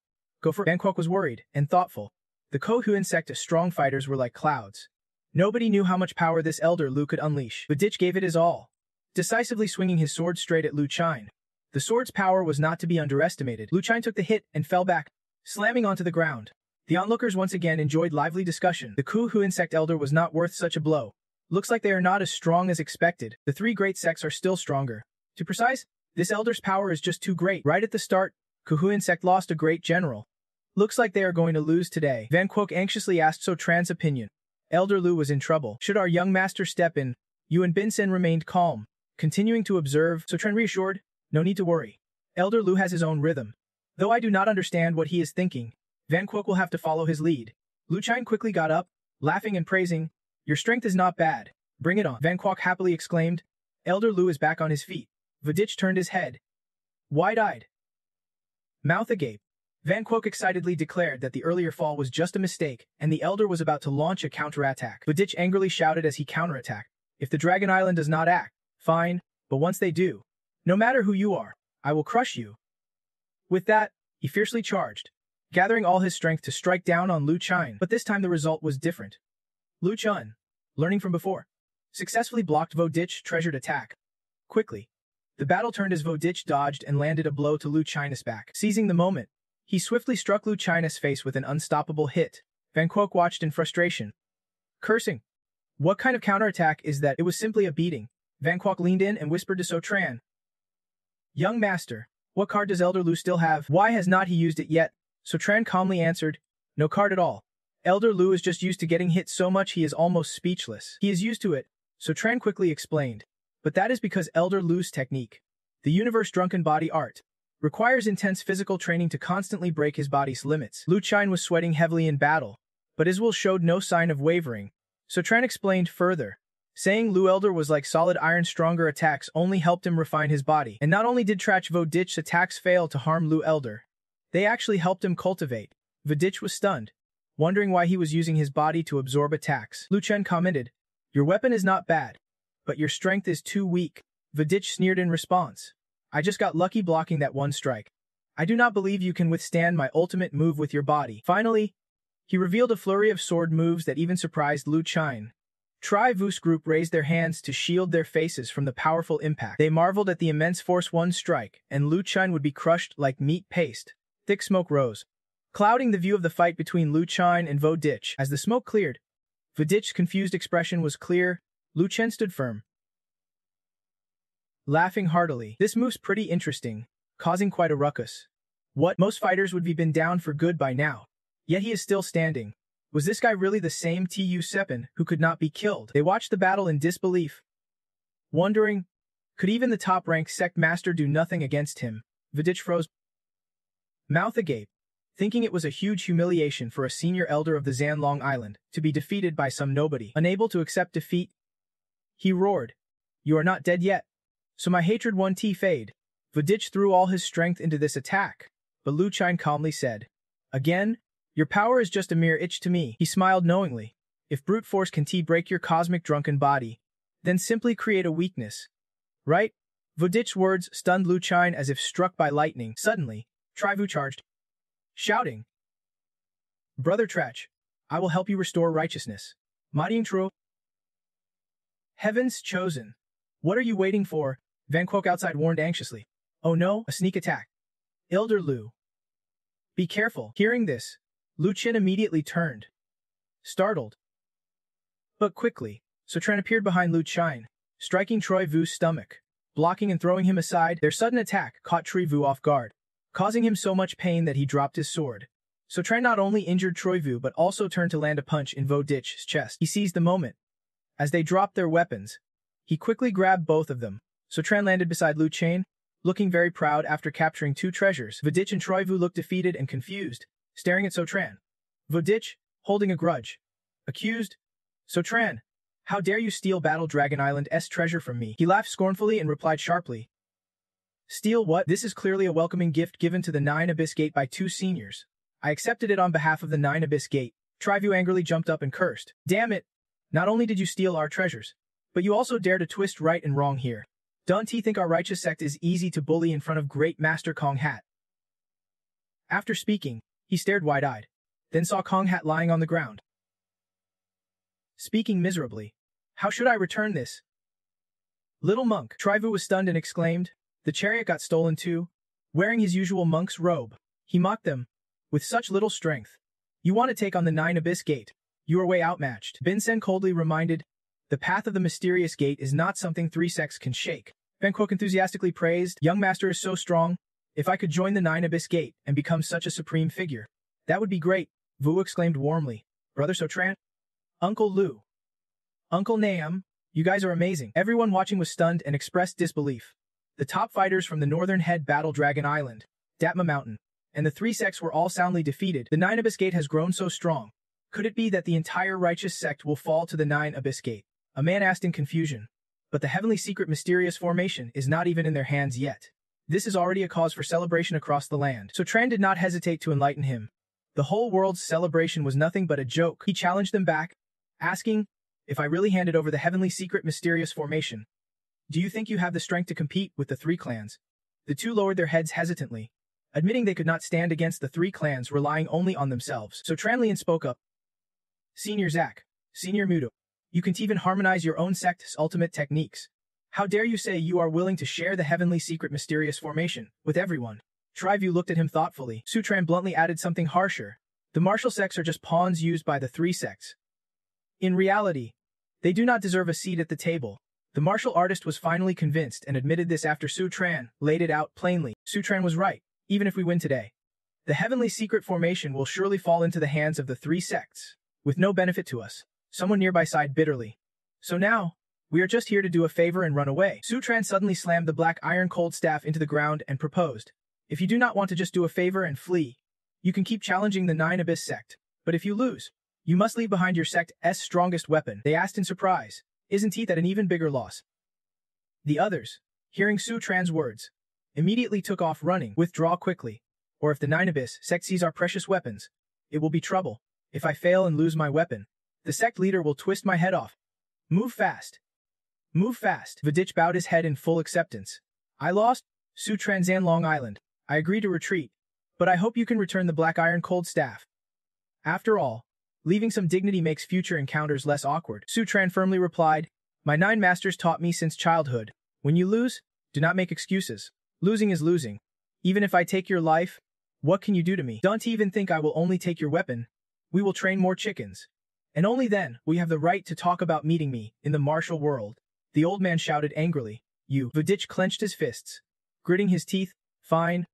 go for it." Van Kwok was worried and thoughtful. The Kohuan sect of strong fighters were like clouds. Nobody knew how much power this elder Lu could unleash. Vodich gave it his all, decisively swinging his sword straight at Lu Chen. The sword's power was not to be underestimated. Lu Chen took the hit and fell back, slamming onto the ground. The onlookers once again enjoyed lively discussion. The Kuhuan sect elder was not worth such a blow. Looks like they are not as strong as expected. The three great sects are still stronger. To be precise, this elder's power is just too great. Right at the start, Kuhuan sect lost a great general. Looks like they are going to lose today. Van Kwok anxiously asked So Tran's opinion. Elder Lu was in trouble. Should our young master step in? Yuan Binsen remained calm, continuing to observe. So Tran reassured, "No need to worry. Elder Lu has his own rhythm. Though I do not understand what he is thinking, Van Kwok will have to follow his lead." Lu Chen quickly got up, laughing and praising. "Your strength is not bad. Bring it on." Van Kwok happily exclaimed. Elder Lu is back on his feet. Vodich turned his head, wide-eyed, mouth agape. Van Kwok excitedly declared that the earlier fall was just a mistake, and the elder was about to launch a counterattack. Vodich angrily shouted as he counterattacked. "If the Dragon Island does not act, fine, but once they do, no matter who you are, I will crush you." With that, he fiercely charged, gathering all his strength to strike down on Lu Chen. But this time the result was different. Lu Chen, learning from before, successfully blocked Vodich's treasured attack. Quickly, the battle turned as Vodich dodged and landed a blow to Lu Chen's back. Seizing the moment, he swiftly struck Lu Chen's face with an unstoppable hit. Van Kwok watched in frustration, cursing. "What kind of counterattack is that?" It was simply a beating. Van Kwok leaned in and whispered to So Tran. "Young master, what card does Elder Lu still have? Why has not he used it yet?" So Tran calmly answered, "No card at all. Elder Lu is just used to getting hit so much he is almost speechless. He is used to it." So Tran quickly explained. "But that is because Elder Lu's technique, the universe drunken body art, requires intense physical training to constantly break his body's limits." Lu Chen was sweating heavily in battle, but his will showed no sign of wavering. So Tran explained further, saying Lu Elder was like solid iron. Stronger attacks only helped him refine his body. And not only did Trach Vodich's attacks fail to harm Lu Elder, they actually helped him cultivate. Vodich was stunned, wondering why he was using his body to absorb attacks. Lu Chen commented, "Your weapon is not bad, but your strength is too weak." Vodich sneered in response, "I just got lucky blocking that one strike. I do not believe you can withstand my ultimate move with your body." Finally, he revealed a flurry of sword moves that even surprised Lu Chen. Tri-Vus group raised their hands to shield their faces from the powerful impact. They marveled at the immense force one strike, and Lu Chen would be crushed like meat paste. Thick smoke rose, clouding the view of the fight between Lu Chen and Vodich. As the smoke cleared, Vodich's confused expression was clear. Lu Chen stood firm, laughing heartily. "This move's pretty interesting, causing quite a ruckus. What? Most fighters would be been down for good by now, yet he is still standing. Was this guy really the same Tu Seppen who could not be killed?" They watched the battle in disbelief, wondering, could even the top-ranked sect master do nothing against him? Vodich froze, mouth agape, thinking it was a huge humiliation for a senior elder of the Zanlong Island to be defeated by some nobody. Unable to accept defeat, he roared, "You are not dead yet, so my hatred won't fade." Vodich threw all his strength into this attack, but Lu Chen calmly said, "Again, your power is just a mere itch to me." He smiled knowingly. "If brute force can break your cosmic drunken body, then simply create a weakness. Right?" Vodich's words stunned Lu Chen as if struck by lightning. Suddenly, Trivu charged, shouting, "Brother Trach, I will help you restore righteousness. Mighty Tro." Heavens chosen. What are you waiting for? Van Kwok outside warned anxiously. "Oh no, a sneak attack. Elder Lu. Be careful." Hearing this, Lu Chen immediately turned, startled. But quickly, So Tran appeared behind Lu Chen, striking Troy Vu's stomach, blocking and throwing him aside. Their sudden attack caught Troy Vu off guard, causing him so much pain that he dropped his sword. So Tran not only injured Troy Vu but also turned to land a punch in Vodich's chest. He seized the moment. As they dropped their weapons, he quickly grabbed both of them. So Tran landed beside Lu Chen, looking very proud after capturing 2 treasures. Vodich and Troivu looked defeated and confused, staring at Sotran. Vodich, holding a grudge, accused, Sotran, how dare you steal Battle Dragon Island's treasure from me? He laughed scornfully and replied sharply. Steal what? This is clearly a welcoming gift given to the 9 Abyss Gate by 2 seniors. I accepted it on behalf of the 9 Abyss Gate. Trivu angrily jumped up and cursed. Damn it! Not only did you steal our treasures, but you also dare to twist right and wrong here. Don't you think our righteous sect is easy to bully in front of Great Master Kong Hat? After speaking, he stared wide-eyed, then saw Kong Hat lying on the ground. Speaking miserably, how should I return this? Little monk, Trivu was stunned and exclaimed, the chariot got stolen too. Wearing his usual monk's robe, he mocked them. With such little strength. You want to take on the 9 Abyss Gate. You are way outmatched. Binsen coldly reminded, the path of the mysterious gate is not something 3 sects can shake. Bangkok enthusiastically praised, young master is so strong. If I could join the 9 Abyss Gate and become such a supreme figure, that would be great, Vu exclaimed warmly. Brother Sotran? Uncle Lu. Uncle Naam, you guys are amazing. Everyone watching was stunned and expressed disbelief. The top fighters from the northern head Battle Dragon Island, Datma Mountain, and the 3 sects were all soundly defeated. The 9 Abyss Gate has grown so strong. Could it be that the entire righteous sect will fall to the 9 Abyss Gate? A man asked in confusion. But the heavenly secret mysterious formation is not even in their hands yet. This is already a cause for celebration across the land. So Tran did not hesitate to enlighten him. The whole world's celebration was nothing but a joke. He challenged them back, asking, if I really handed over the heavenly secret mysterious formation, do you think you have the strength to compete with the 3 clans? The 2 lowered their heads hesitantly, admitting they could not stand against the 3 clans relying only on themselves. So Tranlian spoke up. Senior Zack, Senior Mudo, you can't even harmonize your own sect's ultimate techniques. How dare you say you are willing to share the heavenly secret mysterious formation with everyone? Trivu looked at him thoughtfully. Sutran bluntly added something harsher. The martial sects are just pawns used by the 3 sects. In reality, they do not deserve a seat at the table. The martial artist was finally convinced and admitted this after Sutran laid it out plainly. Sutran was right. Even if we win today, the heavenly secret formation will surely fall into the hands of the 3 sects, with no benefit to us. Someone nearby sighed bitterly. So now, we are just here to do a favor and run away. Sutran suddenly slammed the black iron cold staff into the ground and proposed, if you do not want to just do a favor and flee, you can keep challenging the 9 Abyss sect. But if you lose, you must leave behind your sect's strongest weapon. They asked in surprise, isn't he that an even bigger loss? The others, hearing Sutran's words, immediately took off running. Withdraw quickly, or if the 9 Abyss sect sees our precious weapons, it will be trouble. If I fail and lose my weapon, the sect leader will twist my head off. Move fast. Move fast. Vidich bowed his head in full acceptance. I lost, Sutranzan Long Island. I agree to retreat, but I hope you can return the black iron cold staff. After all, leaving some dignity makes future encounters less awkward. Sutran firmly replied, my 9 masters taught me since childhood, when you lose, do not make excuses. Losing is losing. Even if I take your life, what can you do to me? Don't even think I will only take your weapon. We will train more chickens. And only then will you have the right to talk about meeting me in the martial world. The old man shouted angrily. You. Vidich clenched his fists, gritting his teeth. Fine.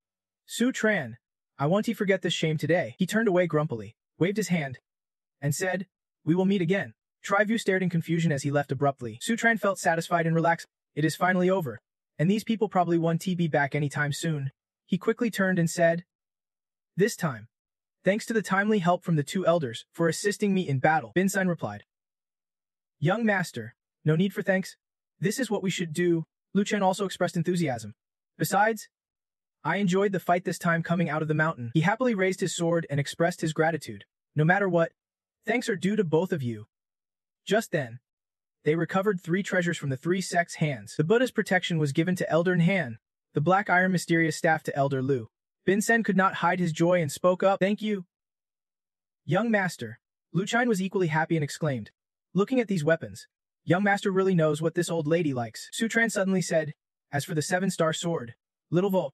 Sutran, I want you to forget this shame today. He turned away grumpily, waved his hand, and said, we will meet again. Trivu stared in confusion as he left abruptly. Sutran felt satisfied and relaxed. It is finally over. And these people probably won't be back anytime soon. He quickly turned and said, this time, thanks to the timely help from the 2 elders for assisting me in battle, Binsign replied. Young master, no need for thanks. This is what we should do. Luchan also expressed enthusiasm. Besides, I enjoyed the fight this time coming out of the mountain. He happily raised his sword and expressed his gratitude. No matter what, thanks are due to both of you. Just then, they recovered 3 treasures from the 3 sects' hands. The Buddha's protection was given to Elder Nhan, the black iron mysterious staff to Elder Lu. Binsen could not hide his joy and spoke up, thank you. Young master. Luchan was equally happy and exclaimed, looking at these weapons, young master really knows what this old lady likes. Sutran suddenly said, as for the 7-star sword, little Vol.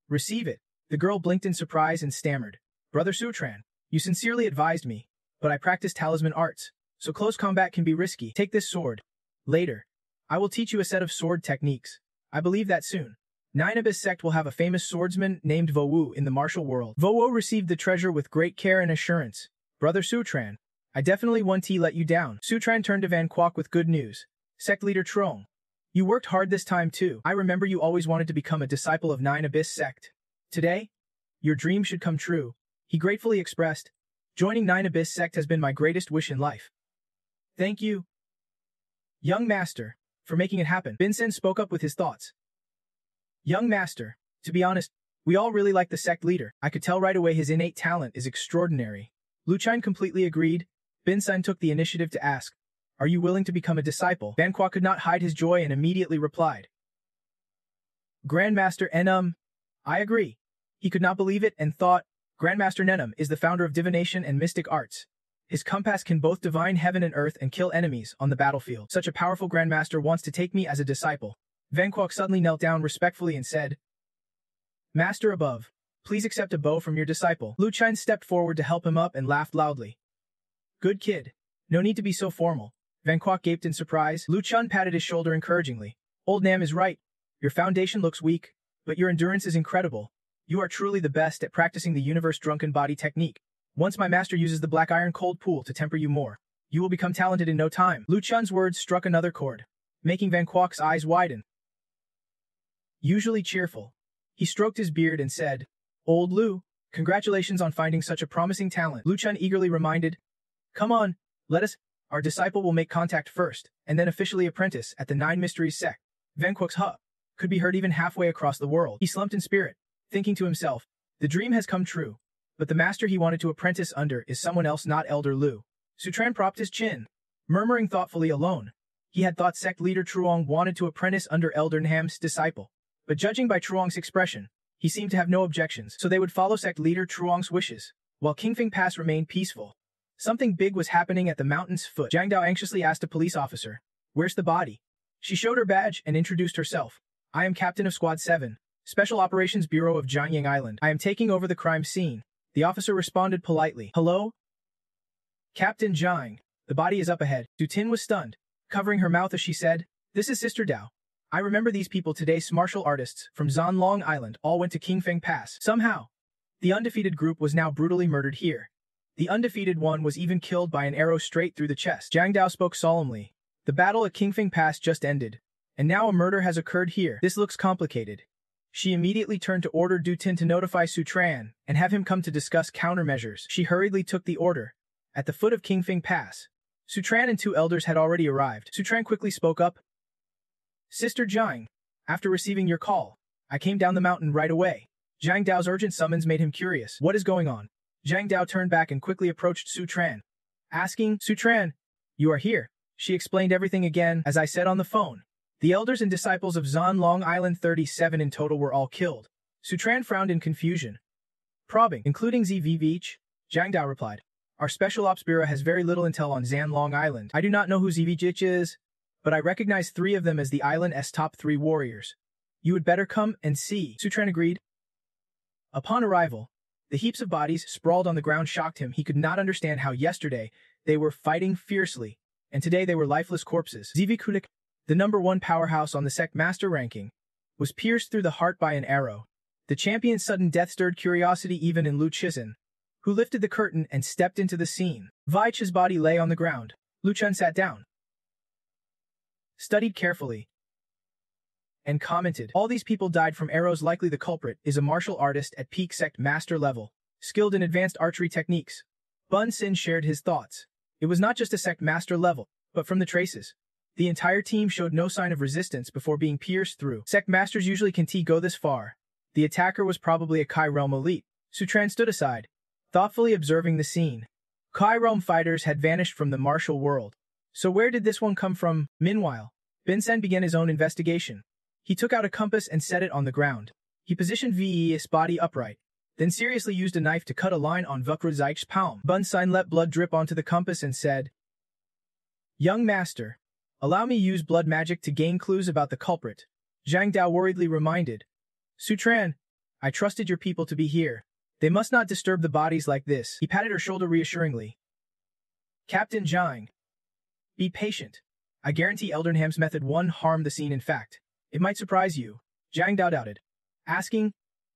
Receive it. The girl blinked in surprise and stammered, Brother Sutran, you sincerely advised me, but I practice talisman arts, so close combat can be risky. Take this sword. Later, I will teach you a set of sword techniques. I believe that soon. 9 Abyss sect will have a famous swordsman named Vowu in the martial world. Vowu received the treasure with great care and assurance. Brother Sutran, I definitely won't let you down. Sutran turned to Van Kwok with good news. Sect leader Trong, You worked hard this time too. I remember you always wanted to become a disciple of Nine Abyss sect. Today, your dream should come true, he gratefully expressed. Joining Nine Abyss sect has been my greatest wish in life. Thank you, young master, for making it happen. Vincent spoke up with his thoughts. Young master, to be honest, we all really like the sect leader. I could tell right away his innate talent is extraordinary. Luchine completely agreed. Vincent took the initiative to ask, are you willing to become a disciple? Manhwa could not hide his joy and immediately replied. Grandmaster Enum, I agree. He could not believe it and thought, Grandmaster Nenum is the founder of divination and mystic arts. His compass can both divine heaven and earth and kill enemies on the battlefield. Such a powerful grandmaster wants to take me as a disciple. Manhwa suddenly knelt down respectfully and said, Master above, please accept a bow from your disciple. Luchine stepped forward to help him up and laughed loudly. Good kid. No need to be so formal. Manhwa gaped in surprise. Luchine patted his shoulder encouragingly. Old Nam is right. Your foundation looks weak, but your endurance is incredible. You are truly the best at practicing the universe drunken body technique. Once my master uses the black iron cold pool to temper you more, you will become talented in no time. Luchine's words struck another chord, making Manhwa's eyes widen. Usually cheerful, he stroked his beard and said, Old Lu, congratulations on finding such a promising talent. Luchine eagerly reminded, Come on, let us. Our disciple will make contact first, and then officially apprentice at the Nine Mysteries sect. Manhwa's huh could be heard even halfway across the world. He slumped in spirit, thinking to himself, the dream has come true, but the master he wanted to apprentice under is someone else, not Elder Lu. Sutran propped his chin, murmuring thoughtfully alone. He had thought sect leader Truong wanted to apprentice under Elder Nham's disciple, but judging by Truong's expression, he seemed to have no objections, so they would follow sect leader Truong's wishes, while Kingfing Pass remained peaceful. Something big was happening at the mountain's foot. Jiang Dao anxiously asked a police officer, Where's the body? She showed her badge and introduced herself. I am Captain of Squad 7, Special Operations Bureau of Jianyang Island. I am taking over the crime scene. The officer responded politely. Hello? Captain Jiang. The body is up ahead. Du Tin was stunned, covering her mouth as she said, This is Sister Dao. I remember these people today. Martial artists from Zanlong Island all went to Kingfeng Pass. Somehow, the undefeated group was now brutally murdered here. The undefeated one was even killed by an arrow straight through the chest. Jiang Dao spoke solemnly. The battle at Kingfeng Pass just ended, and now a murder has occurred here. This looks complicated. She immediately turned to order Du Tin to notify Sutran and have him come to discuss countermeasures. She hurriedly took the order. At the foot of Kingfeng Pass, Sutran and two elders had already arrived. Sutran quickly spoke up. Sister Jiang, after receiving your call, I came down the mountain right away. Jiang Dao's urgent summons made him curious. What is going on? Jiang Dao turned back and quickly approached Sutran, asking, Sutran, you are here. She explained everything again, as I said on the phone. The elders and disciples of Zanlong Island 37 in total were all killed. Sutran frowned in confusion. Probing, including ZVVH? Jiang Dao replied. Our Special Ops Bureau has very little intel on Zanlong Island. I do not know who ZVVH is, but I recognize 3 of them as the island's top 3 warriors. You would better come and see. Sutran agreed. Upon arrival, the heaps of bodies sprawled on the ground shocked him. He could not understand how yesterday they were fighting fiercely, and today they were lifeless corpses. ZV the #1 powerhouse on the sect master ranking, was pierced through the heart by an arrow. The champion's sudden death stirred curiosity even in Lu Chizhen, who lifted the curtain and stepped into the scene. Vaich's body lay on the ground. Lu Chun sat down, studied carefully, and commented, All these people died from arrows. Likely the culprit is a martial artist at peak sect master level, skilled in advanced archery techniques. Bun Sin shared his thoughts. It was not just a sect master level, but from the traces, the entire team showed no sign of resistance before being pierced through. Sect masters usually can't go this far. The attacker was probably a Kai Realm elite. Sutran stood aside, thoughtfully observing the scene. Kai Realm fighters had vanished from the martial world. So where did this one come from? Meanwhile, Vincent began his own investigation. He took out a compass and set it on the ground. He positioned V's body upright, then seriously used a knife to cut a line on Vukrazaich's palm. Bun Sin let blood drip onto the compass and said, Young master, allow me use blood magic to gain clues about the culprit. Jiang Dao worriedly reminded. Sutran, I trusted your people to be here. They must not disturb the bodies like this. He patted her shoulder reassuringly. Captain Jiang, be patient. I guarantee Eldernham's method won't harm the scene. In fact, it might surprise you. Jiang Dao doubted, asking,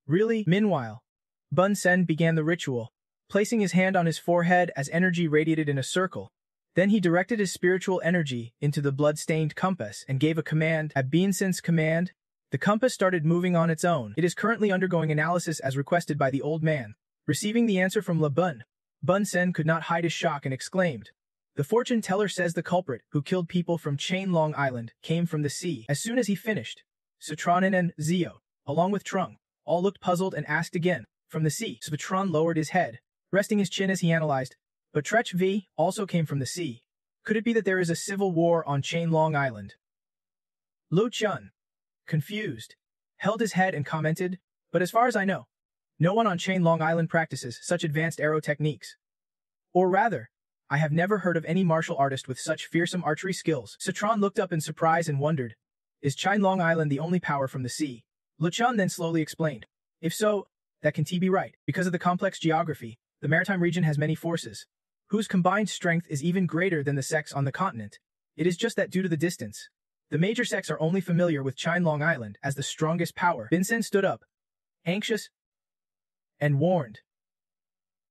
Really? Meanwhile, Bun Sen began the ritual, placing his hand on his forehead as energy radiated in a circle. Then he directed his spiritual energy into the blood-stained compass and gave a command. At Biansen's command, the compass started moving on its own. It is currently undergoing analysis as requested by the old man. Receiving the answer from Le Bun, Bun Sen could not hide his shock and exclaimed, "The fortune teller says the culprit, who killed people from Chain Long Island, came from the sea." As soon as he finished, Citronen and Zio, along with Trung, all looked puzzled and asked again, "From the sea?" Citron lowered his head, resting his chin as he analyzed, "But Trech V also came from the sea. Could it be that there is a civil war on Chain Long Island?" Lo Chun, confused, held his head and commented, "But as far as I know, no one on Chain Long Island practices such advanced arrow techniques. Or rather, I have never heard of any martial artist with such fearsome archery skills." Citron looked up in surprise and wondered, "Is Chain Long Island the only power from the sea?" Luchun then slowly explained, "If so, that can be right. Because of the complex geography, the maritime region has many forces, whose combined strength is even greater than the sects on the continent. It is just that due to the distance, the major sects are only familiar with Chain Long Island as the strongest power." Vincent stood up, anxious, and warned,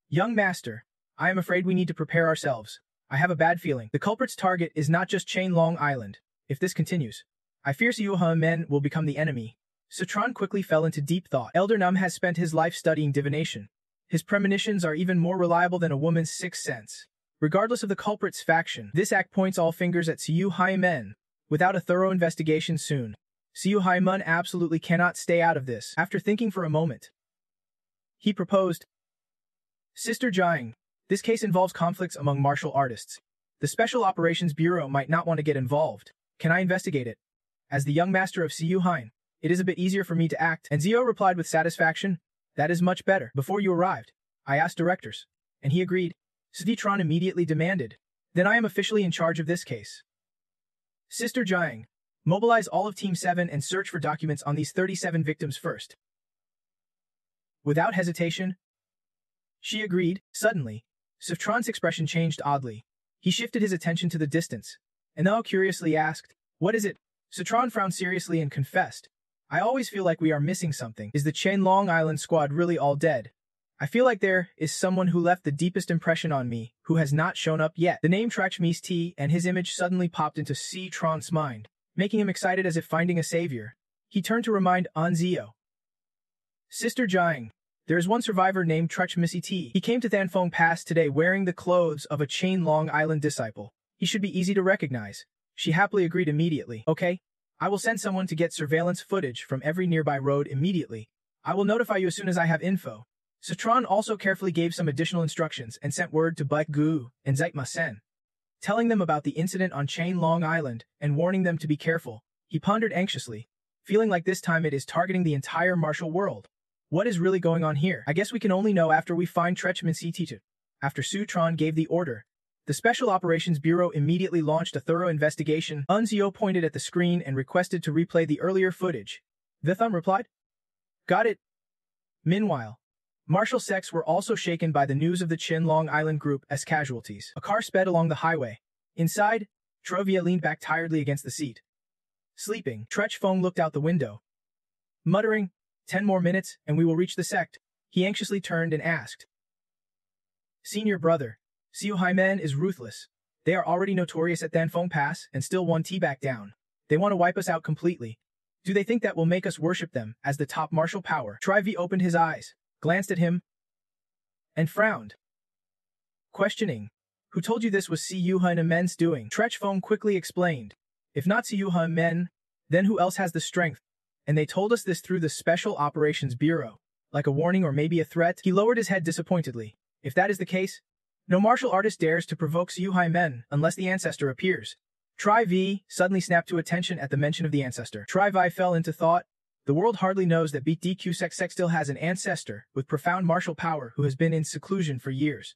"Young master, I am afraid we need to prepare ourselves. I have a bad feeling. The culprit's target is not just Chain Long Island. If this continues, I fear Siuha men will become the enemy." Citron quickly fell into deep thought. Elder Num has spent his life studying divination. His premonitions are even more reliable than a woman's sixth sense. Regardless of the culprit's faction, this act points all fingers at Siu Hai Men. Without a thorough investigation soon, Siu Hai Men absolutely cannot stay out of this. After thinking for a moment, he proposed, "Sister Jiang, this case involves conflicts among martial artists. The Special Operations Bureau might not want to get involved. Can I investigate it? As the young master of Siu Hain, it is a bit easier for me to act." And Zio replied with satisfaction, "That is much better. Before you arrived, I asked directors, and he agreed." Citron immediately demanded, "Then I am officially in charge of this case. Sister Jiang, mobilize all of Team 7 and search for documents on these 37 victims first." Without hesitation, she agreed. Suddenly, Citron's expression changed oddly. He shifted his attention to the distance, and now curiously asked, "What is it?" Citron frowned seriously and confessed, "I always feel like we are missing something. Is the Chain Long Island squad really all dead? I feel like there is someone who left the deepest impression on me, who has not shown up yet." The name Trachmis T and his image suddenly popped into Citron's mind, making him excited as if finding a savior. He turned to remind Anzio, "Sister Jiang, there is one survivor named Trachmisi T. He came to Thanfong Pass today wearing the clothes of a Chain Long Island disciple. He should be easy to recognize." She happily agreed immediately. "Okay, I will send someone to get surveillance footage from every nearby road immediately. I will notify you as soon as I have info." Citron also carefully gave some additional instructions and sent word to Baik Gu and Zaitma Sen, telling them about the incident on Chain Long Island and warning them to be careful. He pondered anxiously, feeling like this time it is targeting the entire martial world. What is really going on here? I guess we can only know after we find Trechman Cititu. After Sutron gave the order, the Special Operations Bureau immediately launched a thorough investigation. Unzio pointed at the screen and requested to replay the earlier footage. Vitham replied, "Got it." Meanwhile, martial sects were also shaken by the news of the Chin Long Island group as casualties. A car sped along the highway. Inside, Trovia leaned back tiredly against the seat. Sleeping, Trech Fong looked out the window, muttering, 10 more minutes and we will reach the sect." He anxiously turned and asked, "Senior brother, Siu Hai Men is ruthless. They are already notorious at Thanfong Pass and still one T-back down. They want to wipe us out completely. Do they think that will make us worship them as the top martial power?" Trivi opened his eyes, glanced at him, and frowned, questioning, "Who told you this was Siu Hai Men's doing?" Trech Fong quickly explained, "If not Siu Hai Men, then who else has the strength? And they told us this through the Special Operations Bureau. Like a warning or maybe a threat?" He lowered his head disappointedly. "If that is the case, no martial artist dares to provoke Siu Hai Men unless the ancestor appears." Tri V suddenly snapped to attention at the mention of the ancestor. Tri Vi fell into thought. The world hardly knows that BTQ Sect still has an ancestor with profound martial power who has been in seclusion for years,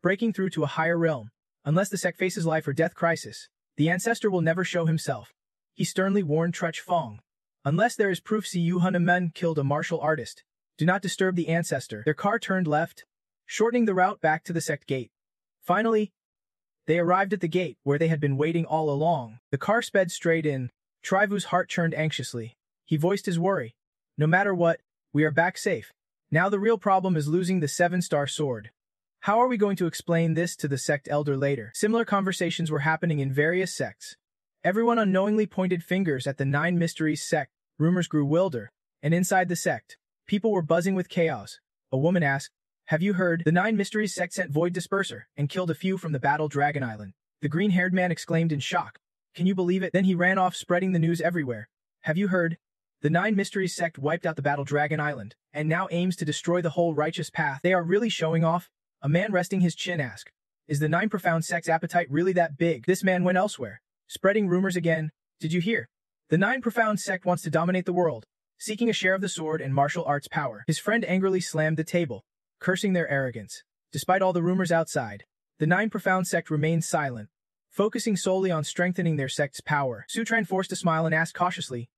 breaking through to a higher realm. Unless the sect faces life or death crisis, the ancestor will never show himself. He sternly warned Trech Fong. Unless there is proof Siu Hai Men killed a martial artist, do not disturb the ancestor. Their car turned left, shortening the route back to the sect gate. Finally, they arrived at the gate where they had been waiting all along. The car sped straight in. Trivu's heart churned anxiously. He voiced his worry. "No matter what, we are back safe. Now the real problem is losing the 7-star sword." How are we going to explain this to the sect elder later? Similar conversations were happening in various sects. Everyone unknowingly pointed fingers at the Nine Mysteries sect. Rumors grew wilder, and inside the sect, people were buzzing with chaos. A woman asked, "Have you heard? The Nine Mysteries sect sent Void Disperser and killed a few from the Battle Dragon Island." The green-haired man exclaimed in shock. "Can you believe it?" Then he ran off spreading the news everywhere. "Have you heard? The Nine Mysteries sect wiped out the Battle Dragon Island, and now aims to destroy the whole righteous path. They are really showing off?" A man resting his chin asked, "Is the Nine Profound sect's appetite really that big?" This man went elsewhere, spreading rumors again. "Did you hear? The Nine Profound sect wants to dominate the world, seeking a share of the sword and martial arts power." His friend angrily slammed the table, cursing their arrogance. Despite all the rumors outside, the Nine Profound sect remained silent, focusing solely on strengthening their sect's power. Sutran forced a smile and asked cautiously,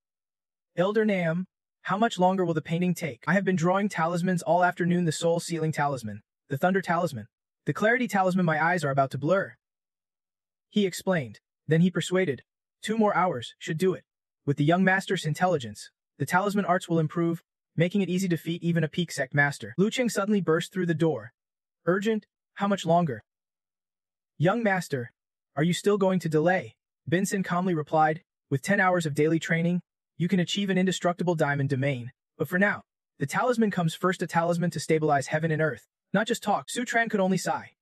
"Elder Naam, how much longer will the painting take? I have been drawing talismans all afternoon: the Soul Sealing Talisman, the Thunder Talisman, the Clarity Talisman. My eyes are about to blur." He explained. Then he persuaded, 2 more hours should do it. With the young master's intelligence, the talisman arts will improve, making it easy to defeat even a peak sect master. Lu Cheng suddenly burst through the door. "Urgent? How much longer?" "Young master, are you still going to delay?" Binsen calmly replied, "With 10 hours of daily training, you can achieve an indestructible diamond domain. But for now, the talisman comes first, a talisman to stabilize heaven and earth, not just talk." Sutran could only sigh,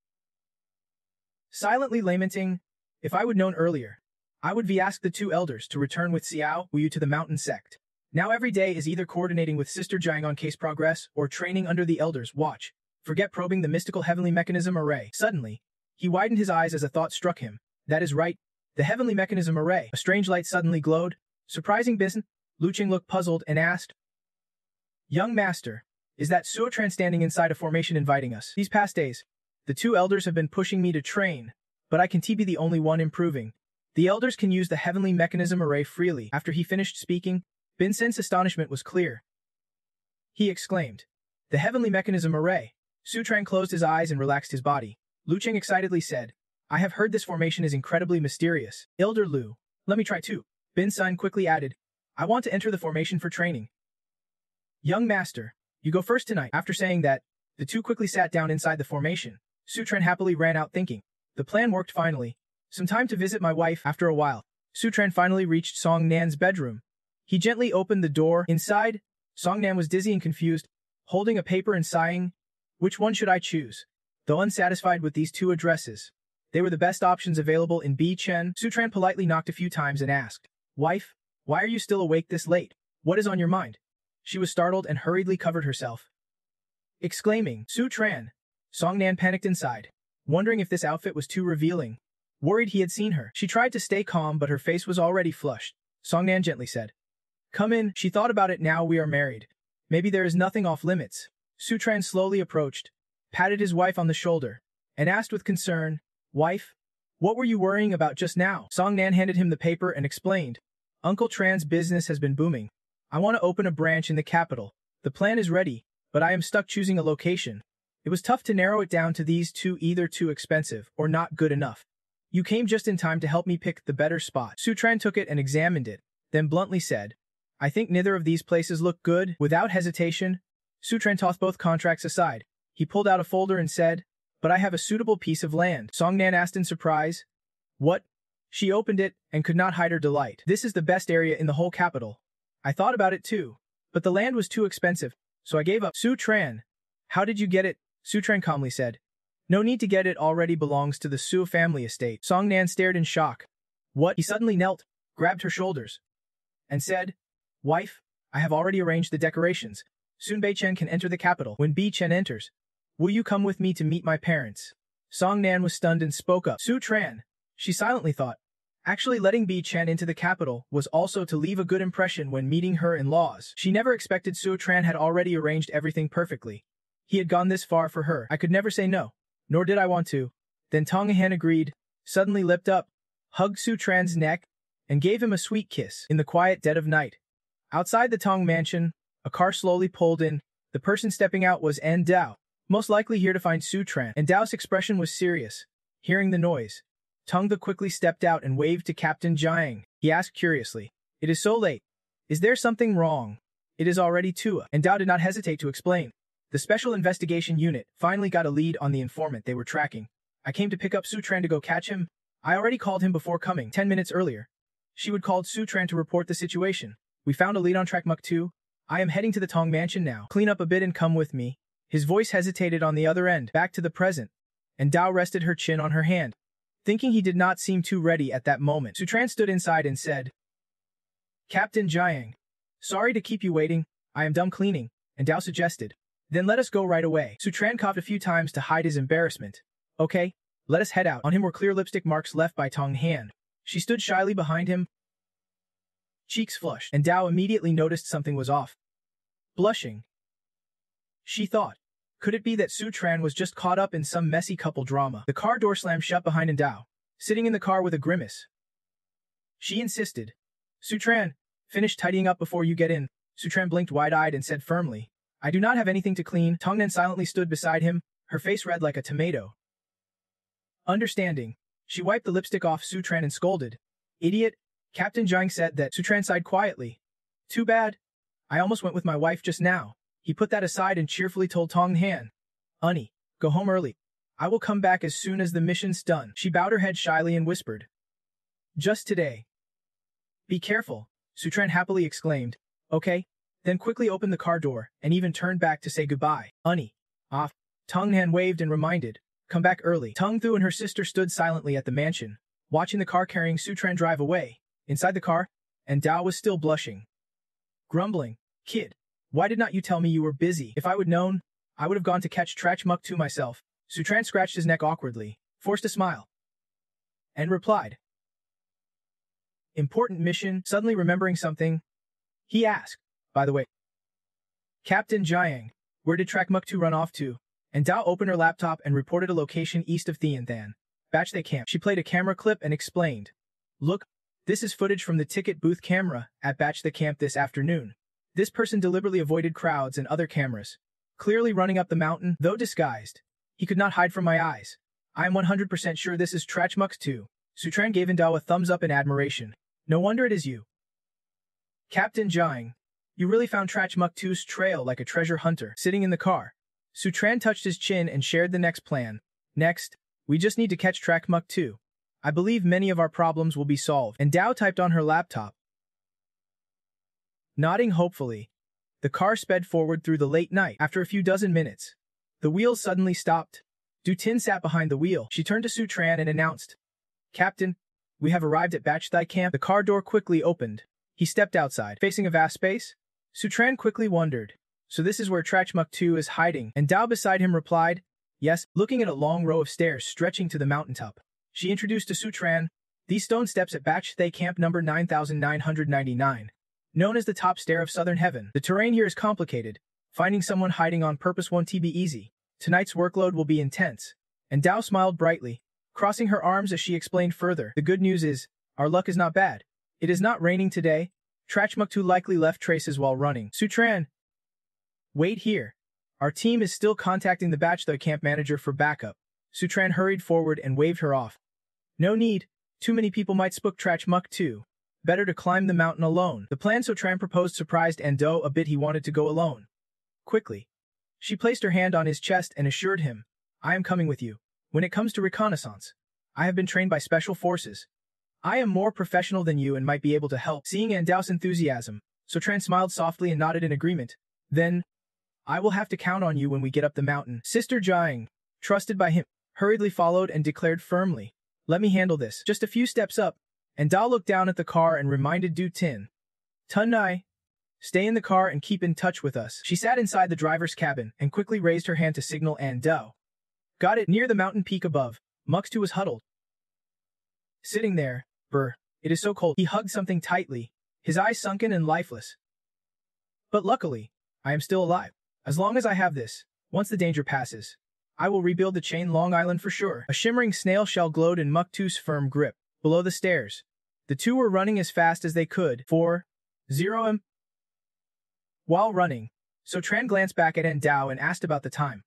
silently lamenting, "If I would known earlier, I would have asked the 2 elders to return with Xiao Wu to the mountain sect. Now every day is either coordinating with Sister Jiang on case progress or training under the elders' watch. Forget probing the mystical heavenly mechanism array." Suddenly, he widened his eyes as a thought struck him. "That is right, the heavenly mechanism array." A strange light suddenly glowed. Surprising Binsen. Lu Cheng looked puzzled and asked, "Young master, is that Suotran standing inside a formation inviting us?" "These past days, the 2 elders have been pushing me to train, but I can be the only one improving. The elders can use the heavenly mechanism array freely." After he finished speaking, Binsen's astonishment was clear. He exclaimed, "The heavenly mechanism array." Sutran closed his eyes and relaxed his body. Lu Cheng excitedly said, "I have heard this formation is incredibly mysterious." "Elder Lu, let me try too." Binsen quickly added, "I want to enter the formation for training." "Young master, you go first tonight." After saying that, the 2 quickly sat down inside the formation. Sutran happily ran out thinking, "The plan worked finally. Some time to visit my wife." After a while, Sutran finally reached Song Nan's bedroom. He gently opened the door. Inside, Song Nan was dizzy and confused, holding a paper and sighing. "Which one should I choose?" Though unsatisfied with these 2 addresses, they were the best options available in B Chen. Sutran politely knocked a few times and asked, "Wife, why are you still awake this late? What is on your mind?" She was startled and hurriedly covered herself, exclaiming, "Sutran!" Song Nan panicked inside, wondering if this outfit was too revealing. Worried he had seen her, she tried to stay calm but her face was already flushed. Song Nan gently said, "Come in." She thought about it. Now we are married. Maybe there is nothing off limits. Sutran slowly approached, patted his wife on the shoulder, and asked with concern, "Wife, what were you worrying about just now?" Song Nan handed him the paper and explained, "Uncle Tran's business has been booming. I want to open a branch in the capital. The plan is ready, but I am stuck choosing a location. It was tough to narrow it down to these 2, either too expensive or not good enough. You came just in time to help me pick the better spot." Sutran took it and examined it, then bluntly said, "I think neither of these places look good." Without hesitation, Sutran tossed both contracts aside. He pulled out a folder and said, "But I have a suitable piece of land." Song Nan asked in surprise, "What?" She opened it and could not hide her delight. "This is the best area in the whole capital. I thought about it too, but the land was too expensive, so I gave up." "Sutran, how did you get it?" Sutran calmly said, "No need to get it, already belongs to the Su family estate." Song Nan stared in shock. "What?" He suddenly knelt, grabbed her shoulders, and said, "Wife, I have already arranged the decorations. Soon Bei Chen can enter the capital. When Bei Chen enters, will you come with me to meet my parents?" Song Nan was stunned and spoke up. Sutran, she silently thought, actually letting Bei Chen into the capital was also to leave a good impression when meeting her in-laws. She never expected Sutran had already arranged everything perfectly. He had gone this far for her. "I could never say no, nor did I want to." Then Tong Han agreed, suddenly leapt up, hugged Sutran's neck, and gave him a sweet kiss. In the quiet dead of night, outside the Tong mansion, a car slowly pulled in. The person stepping out was En Dao, most likely here to find Sutran. En Dao's expression was serious. Hearing the noise, Tong the quickly stepped out and waved to Captain Jiang. He asked curiously, "It is so late. Is there something wrong?" "It is already 2. En Dao did not hesitate to explain. The Special Investigation Unit finally got a lead on the informant they were tracking. I came to pick up Sutran to go catch him. I already called him before coming, 10 minutes earlier. She would call Sutran to report the situation. We found a lead on track Muk 2. I am heading to the Tong mansion now. Clean up a bit and come with me. His voice hesitated on the other end, back to the present, and Dao rested her chin on her hand. Thinking he did not seem too ready at that moment, Sutran stood inside and said, Captain Jiang, sorry to keep you waiting, I am done cleaning, and Dao suggested. Then let us go right away. Sutran coughed a few times to hide his embarrassment. Okay, let us head out. On him were clear lipstick marks left by Tong Han. She stood shyly behind him, cheeks flushed, and Dao immediately noticed something was off. Blushing. She thought, could it be that Sutran was just caught up in some messy couple drama? The car door slammed shut behind Dao, sitting in the car with a grimace. She insisted, Sutran, finish tidying up before you get in. Sutran blinked wide-eyed and said firmly, I do not have anything to clean. Tongnan silently stood beside him, her face red like a tomato. Understanding, she wiped the lipstick off Sutran and scolded. Idiot, Captain Jiang said that. Sutran sighed quietly. Too bad. I almost went with my wife just now. He put that aside and cheerfully told Tong Han. Honey, go home early. I will come back as soon as the mission's done. She bowed her head shyly and whispered. Just today. Be careful, Sutran happily exclaimed. Okay, then quickly opened the car door and even turned back to say goodbye. Honey. Off. Tong Han waved and reminded. Come back early. Tong Thu and her sister stood silently at the mansion, watching the car carrying Sutran drive away. Inside the car, and Dao was still blushing. Grumbling. Kid, why did not you tell me you were busy? If I would known, I would have gone to catch Trach Muk 2 myself. Sutran scratched his neck awkwardly, forced a smile, and replied. Important mission, suddenly remembering something. He asked, by the way. Captain Jiang, where did Trach Muk 2 run off to? And Dao opened her laptop and reported a location east of Thianthan. Batch they camp. She played a camera clip and explained. Look, this is footage from the ticket booth camera at Batch the camp this afternoon. This person deliberately avoided crowds and other cameras, clearly running up the mountain, though disguised. He could not hide from my eyes. I am 100% sure this is Trach Muk 2. Sutran gave Dao a thumbs up in admiration. No wonder it is you. Captain Jiang, you really found Trach Muk 2's trail like a treasure hunter. Sitting in the car, Sutran touched his chin and shared the next plan. Next, we just need to catch Trach Muk 2. I believe many of our problems will be solved. And Dao typed on her laptop. Nodding hopefully, the car sped forward through the late night. After a few dozen minutes, the wheels suddenly stopped. Du Tin sat behind the wheel. She turned to Sutran and announced, Captain, we have arrived at Batch Thai camp. The car door quickly opened. He stepped outside, facing a vast space. Sutran quickly wondered, so this is where Trach Muk 2 is hiding? And Dao beside him replied, yes, looking at a long row of stairs stretching to the mountaintop. She introduced to Sutran, these stone steps at Batch Thai camp number 9999. Known as the top stair of southern heaven. The terrain here is complicated. Finding someone hiding on purpose won't be easy. Tonight's workload will be intense. And Dao smiled brightly, crossing her arms as she explained further. The good news is, our luck is not bad. It is not raining today. Trach Muk 2 likely left traces while running. Sutran. Wait here. Our team is still contacting the Batch Thai camp manager for backup. Sutran hurried forward and waved her off. No need. Too many people might spook Trach Muk 2. Better to climb the mountain alone. The plan Sutran proposed surprised Ando a bit. He wanted to go alone. Quickly, she placed her hand on his chest and assured him, I am coming with you. When it comes to reconnaissance, I have been trained by special forces. I am more professional than you and might be able to help. Seeing Andao's enthusiasm, Sutran smiled softly and nodded in agreement. Then, I will have to count on you when we get up the mountain. Sister Jiang, trusted by him, hurriedly followed and declared firmly, let me handle this. Just a few steps up, and Dao looked down at the car and reminded Du Tin. Tun Nai, stay in the car and keep in touch with us. She sat inside the driver's cabin and quickly raised her hand to signal Ando. Got it. Near the mountain peak above, Muk 2 was huddled. Sitting there, it is so cold. He hugged something tightly, his eyes sunken and lifeless. But luckily, I am still alive. As long as I have this, once the danger passes, I will rebuild the chain Long Island for sure. A shimmering snail shell glowed in Muk 2's firm grip. Below the stairs, the two were running as fast as they could. 4:0 While running, Sutran glanced back at Dao and asked about the time.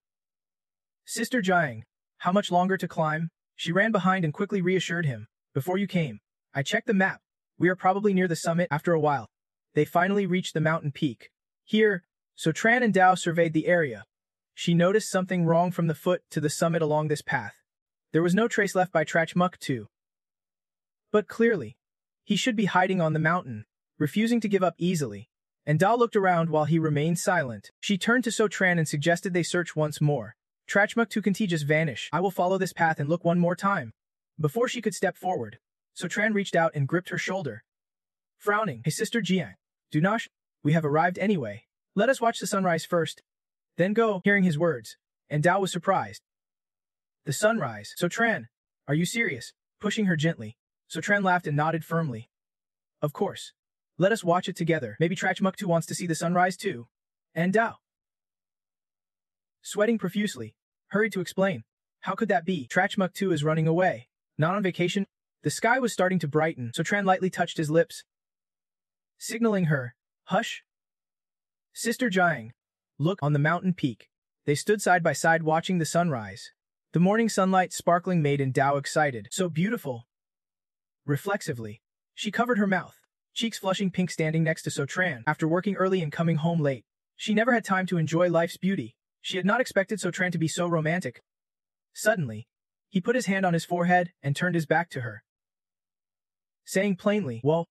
Sister Jiang, how much longer to climb? She ran behind and quickly reassured him. Before you came, I checked the map. We are probably near the summit. After a while, they finally reached the mountain peak. Here, Sutran and Dao surveyed the area. She noticed something wrong from the foot to the summit along this path. There was no trace left by Trachmuk 2. But clearly, he should be hiding on the mountain, refusing to give up easily. And Dao looked around while he remained silent. She turned to So Tran and suggested they search once more. Trachmuk 2 can just vanish. I will follow this path and look one more time. Before she could step forward, So Tran reached out and gripped her shoulder. Frowning, hey Sister Jiang, do not. We have arrived anyway. Let us watch the sunrise first. Then go, hearing his words. And Dao was surprised. The sunrise. So Tran, are you serious? Pushing her gently. So Tran laughed and nodded firmly. Of course. Let us watch it together. Maybe Trachmuk 2 wants to see the sunrise too. And Dao, sweating profusely, hurried to explain. How could that be? Trachmuk 2 is running away. Not on vacation. The sky was starting to brighten, so Tran lightly touched his lips, signaling her, hush. Sister Jiang, look on the mountain peak. They stood side by side watching the sunrise. The morning sunlight sparkling made Dao excited. So beautiful. Reflexively, she covered her mouth, cheeks flushing pink standing next to So Tran. After working early and coming home late, she never had time to enjoy life's beauty. She had not expected So Tran to be so romantic. Suddenly, he put his hand on his forehead and turned his back to her, saying plainly, well,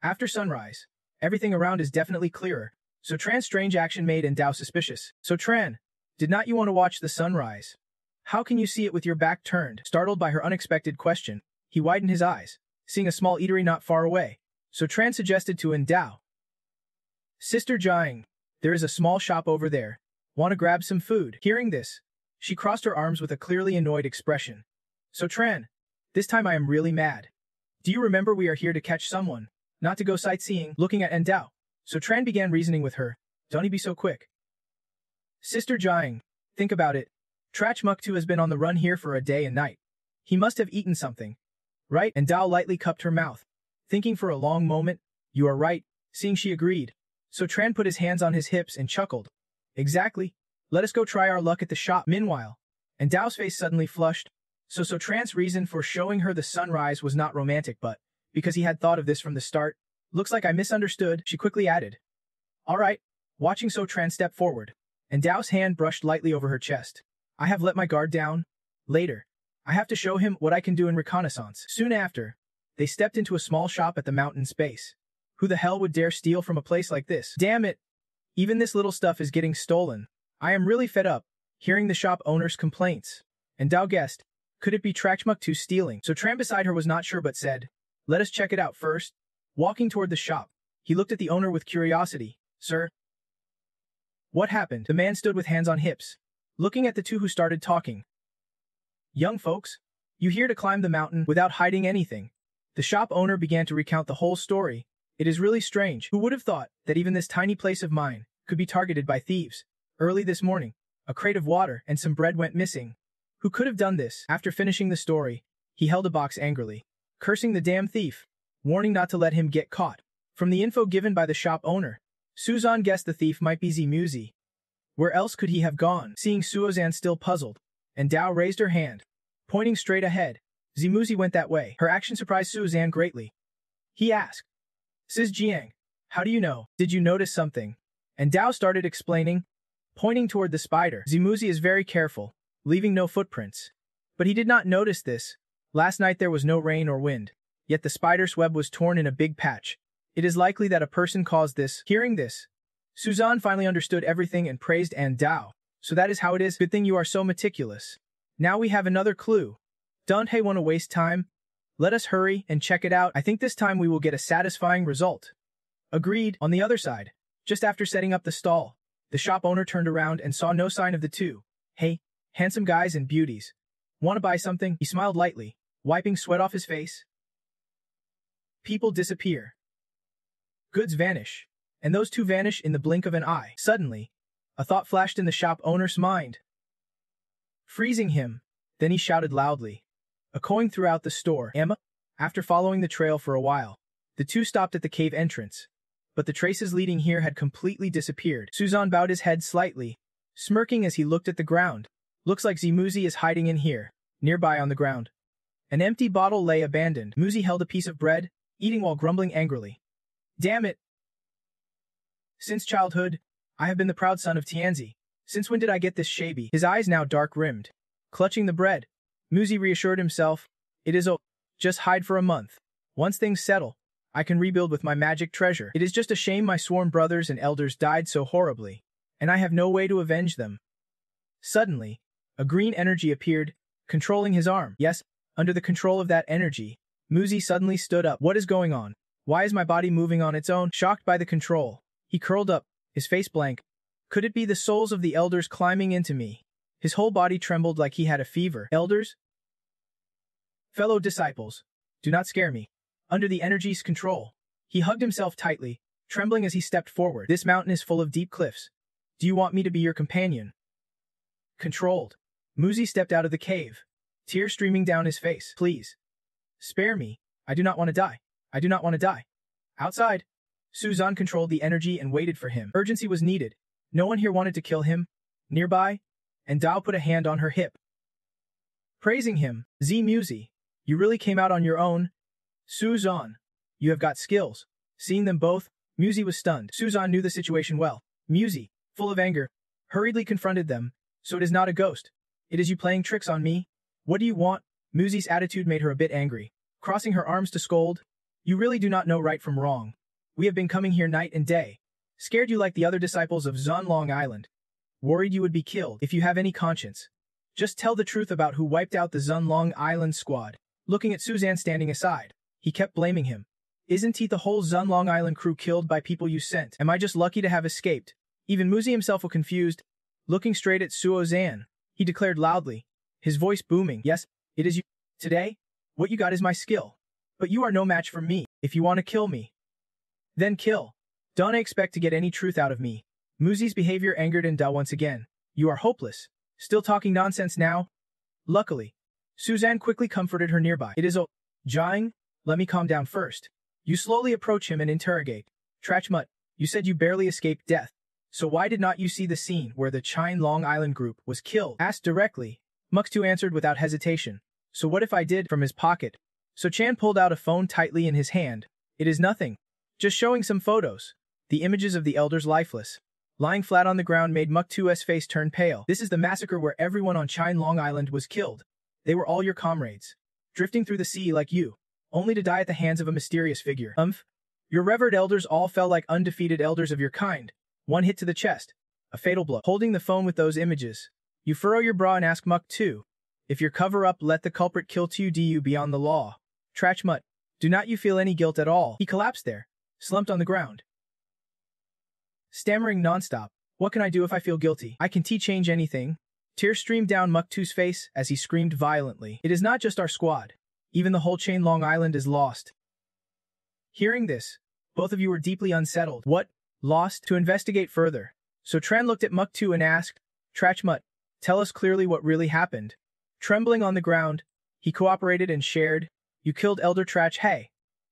after sunrise, everything around is definitely clearer. So Tran's strange action made Dao suspicious. So Tran, did not you want to watch the sunrise? How can you see it with your back turned? Startled by her unexpected question, he widened his eyes, seeing a small eatery not far away. So Tran suggested to Dao, Sister Jiang, there is a small shop over there. Want to grab some food? Hearing this, she crossed her arms with a clearly annoyed expression. So Tran, this time I am really mad. Do you remember we are here to catch someone, not to go sightseeing? Looking at Dao, So Tran began reasoning with her. Don't be so quick. Sister Jiang, think about it. Trachmuk 2 has been on the run here for a day and night. He must have eaten something, right? And Dao lightly cupped her mouth, thinking for a long moment. You are right. Seeing she agreed, So Tran put his hands on his hips and chuckled. Exactly. Let us go try our luck at the shop. Meanwhile, and Dao's face suddenly flushed. So Tran's reason for showing her the sunrise was not romantic, but because he had thought of this from the start. Looks like I misunderstood, she quickly added. All right. Watching So Tran step forward, and Dao's hand brushed lightly over her chest. I have let my guard down. Later, I have to show him what I can do in reconnaissance. Soon after, they stepped into a small shop at the mountain's base. Who the hell would dare steal from a place like this? Damn it! Even this little stuff is getting stolen. I am really fed up, hearing the shop owner's complaints. And Dao guessed, could it be Trachmuk 2 stealing? So Tran beside her was not sure but said, let us check it out first. Walking toward the shop, he looked at the owner with curiosity. Sir? What happened? The man stood with hands on hips, looking at the two who started talking. Young folks, you here to climb the mountain without hiding anything? The shop owner began to recount the whole story. It is really strange. Who would have thought that even this tiny place of mine could be targeted by thieves? Early this morning, a crate of water and some bread went missing. Who could have done this? After finishing the story, he held a box angrily, cursing the damn thief, warning not to let him get caught. From the info given by the shop owner, Suzan guessed the thief might be Zimuzi. Where else could he have gone? Seeing Suozan still puzzled, and Dao raised her hand, pointing straight ahead. Zimuzi went that way. Her action surprised Suozan greatly. He asked, Sis Jiang, how do you know? Did you notice something? And Dao started explaining, pointing toward the spider. Zimuzi is very careful, leaving no footprints. But he did not notice this. Last night there was no rain or wind, yet the spider's web was torn in a big patch. It is likely that a person caused this. Hearing this, Suzan finally understood everything and praised Dao. So that is how it is. Good thing you are so meticulous. Now we have another clue. Don't want to waste time. Let us hurry and check it out. I think this time we will get a satisfying result. Agreed. On the other side, just after setting up the stall, the shop owner turned around and saw no sign of the two. Hey, handsome guys and beauties. Want to buy something? He smiled lightly, wiping sweat off his face. People disappear. Goods vanish. And those two vanish in the blink of an eye. Suddenly, a thought flashed in the shop owner's mind, freezing him. Then he shouted loudly, echoing throughout the store, Emma? After following the trail for a while, the two stopped at the cave entrance. But the traces leading here had completely disappeared. Suzan bowed his head slightly, smirking as he looked at the ground. Looks like Zimuzi is hiding in here. Nearby on the ground, an empty bottle lay abandoned. Muzi held a piece of bread, eating while grumbling angrily. Damn it! Since childhood, I have been the proud son of Tianzi. Since when did I get this shabby? His eyes now dark-rimmed. Clutching the bread, Muzi reassured himself, it is just hide for a month. Once things settle, I can rebuild with my magic treasure. It is just a shame my sworn brothers and elders died so horribly, and I have no way to avenge them. Suddenly, a green energy appeared, controlling his arm. Yes, under the control of that energy, Muzi suddenly stood up. What is going on? Why is my body moving on its own? Shocked by the control, he curled up, his face blank. Could it be the souls of the elders climbing into me? His whole body trembled like he had a fever. Elders? Fellow disciples, do not scare me. Under the energy's control, he hugged himself tightly, trembling as he stepped forward. This mountain is full of deep cliffs. Do you want me to be your companion? Controlled, Muzi stepped out of the cave, tears streaming down his face. Please, spare me. I do not want to die. I do not want to die. Outside, Suzan controlled the energy and waited for him. Urgency was needed. No one here wanted to kill him. Nearby, and Dao put a hand on her hip. Praising him, Muzi, you really came out on your own. Suzan, you have got skills. Seeing them both, Muzi was stunned. Suzan knew the situation well. Muzi, full of anger, hurriedly confronted them. So it is not a ghost. It is you playing tricks on me? What do you want? Muzi's attitude made her a bit angry. Crossing her arms to scold, you really do not know right from wrong. We have been coming here night and day. Scared you like the other disciples of Zunlong Island. Worried you would be killed. If you have any conscience, just tell the truth about who wiped out the Zunlong Island squad. Looking at Suzan standing aside, he kept blaming him. Isn't he the whole Zunlong Island crew killed by people you sent? Am I just lucky to have escaped? Even Muzi himself was confused. Looking straight at Suozan, he declared loudly, his voice booming. Yes, it is you. Today, what you got is my skill. But you are no match for me. If you want to kill me, then kill. Don't expect to get any truth out of me. Muzi's behavior angered Da once again. You are hopeless. Still talking nonsense now? Luckily, Suzan quickly comforted her nearby. It is Jiang, let me calm down first. You slowly approach him and interrogate. Trachmut, you said you barely escaped death. So why did not you see the scene where the Chine Long Island group was killed? Asked directly, Muktu answered without hesitation. So what if I did? From his pocket. So Chan pulled out a phone tightly in his hand. It is nothing. Just showing some photos. The images of the elders lifeless, lying flat on the ground made Muktu's face turn pale. This is the massacre where everyone on Chine Long Island was killed. They were all your comrades. Drifting through the sea like you, only to die at the hands of a mysterious figure. Your revered elders all fell like undefeated elders of your kind. One hit to the chest. A fatal blow. Holding the phone with those images, you furrow your brow and ask Muktu, if your cover-up let the culprit kill 2du beyond the law. Trachmut, do not you feel any guilt at all? He collapsed there, slumped on the ground. Stammering nonstop, what can I do if I feel guilty? I can change anything. Tears streamed down Muktu's face as he screamed violently. It is not just our squad. Even the whole Chain Long Island is lost. Hearing this, both of you were deeply unsettled. What? Lost? To investigate further. So Tran looked at Muktu and asked, Trachmut, tell us clearly what really happened. Trembling on the ground, he cooperated and shared, you killed Elder Trach He,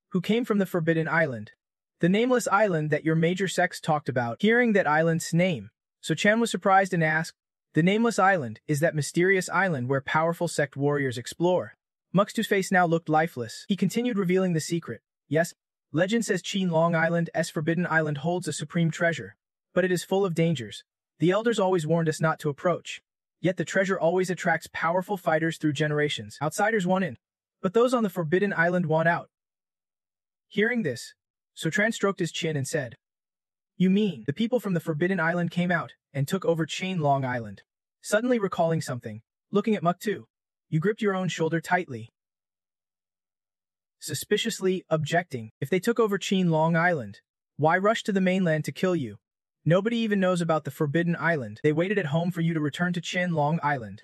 who came from the Forbidden Island. The nameless island that your major sects talked about. Hearing that island's name, So Chan was surprised and asked, the Nameless Island is that mysterious island where powerful sect warriors explore. Muktu's face now looked lifeless. He continued revealing the secret. Yes, legend says Qin Long Island's Forbidden Island holds a supreme treasure, but it is full of dangers. The elders always warned us not to approach. Yet the treasure always attracts powerful fighters through generations. Outsiders want in, but those on the Forbidden Island want out. Hearing this, Sotran stroked his chin and said, you mean, the people from the Forbidden Island came out and took over Chain Long Island? Suddenly recalling something, looking at Muktu, you gripped your own shoulder tightly. Suspiciously objecting, if they took over Chain Long Island, why rush to the mainland to kill you? Nobody even knows about the Forbidden Island. They waited at home for you to return to Chain Long Island.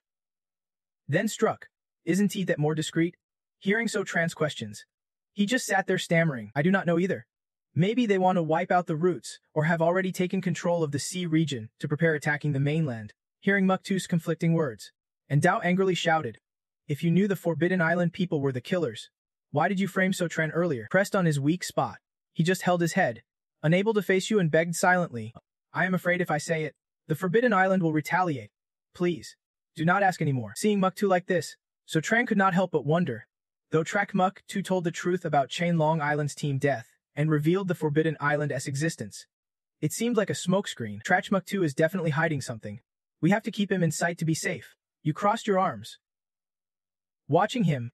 Then struck, isn't he that more discreet? Hearing Sotran's questions, he just sat there stammering, I do not know either. Maybe they want to wipe out the roots, or have already taken control of the sea region to prepare attacking the mainland. Hearing Muktu's conflicting words, and Dao angrily shouted, if you knew the Forbidden Island people were the killers, why did you frame Sotran earlier? Pressed on his weak spot, he just held his head, unable to face you and begged silently, I am afraid if I say it, the Forbidden Island will retaliate. Please, do not ask anymore. Seeing Muktu like this, Sotran could not help but wonder. Though Muktu told the truth about Chain Long Island's team death, and revealed the Forbidden Island's existence, it seemed like a smokescreen. Muktu is definitely hiding something. We have to keep him in sight to be safe. You crossed your arms. Watching him,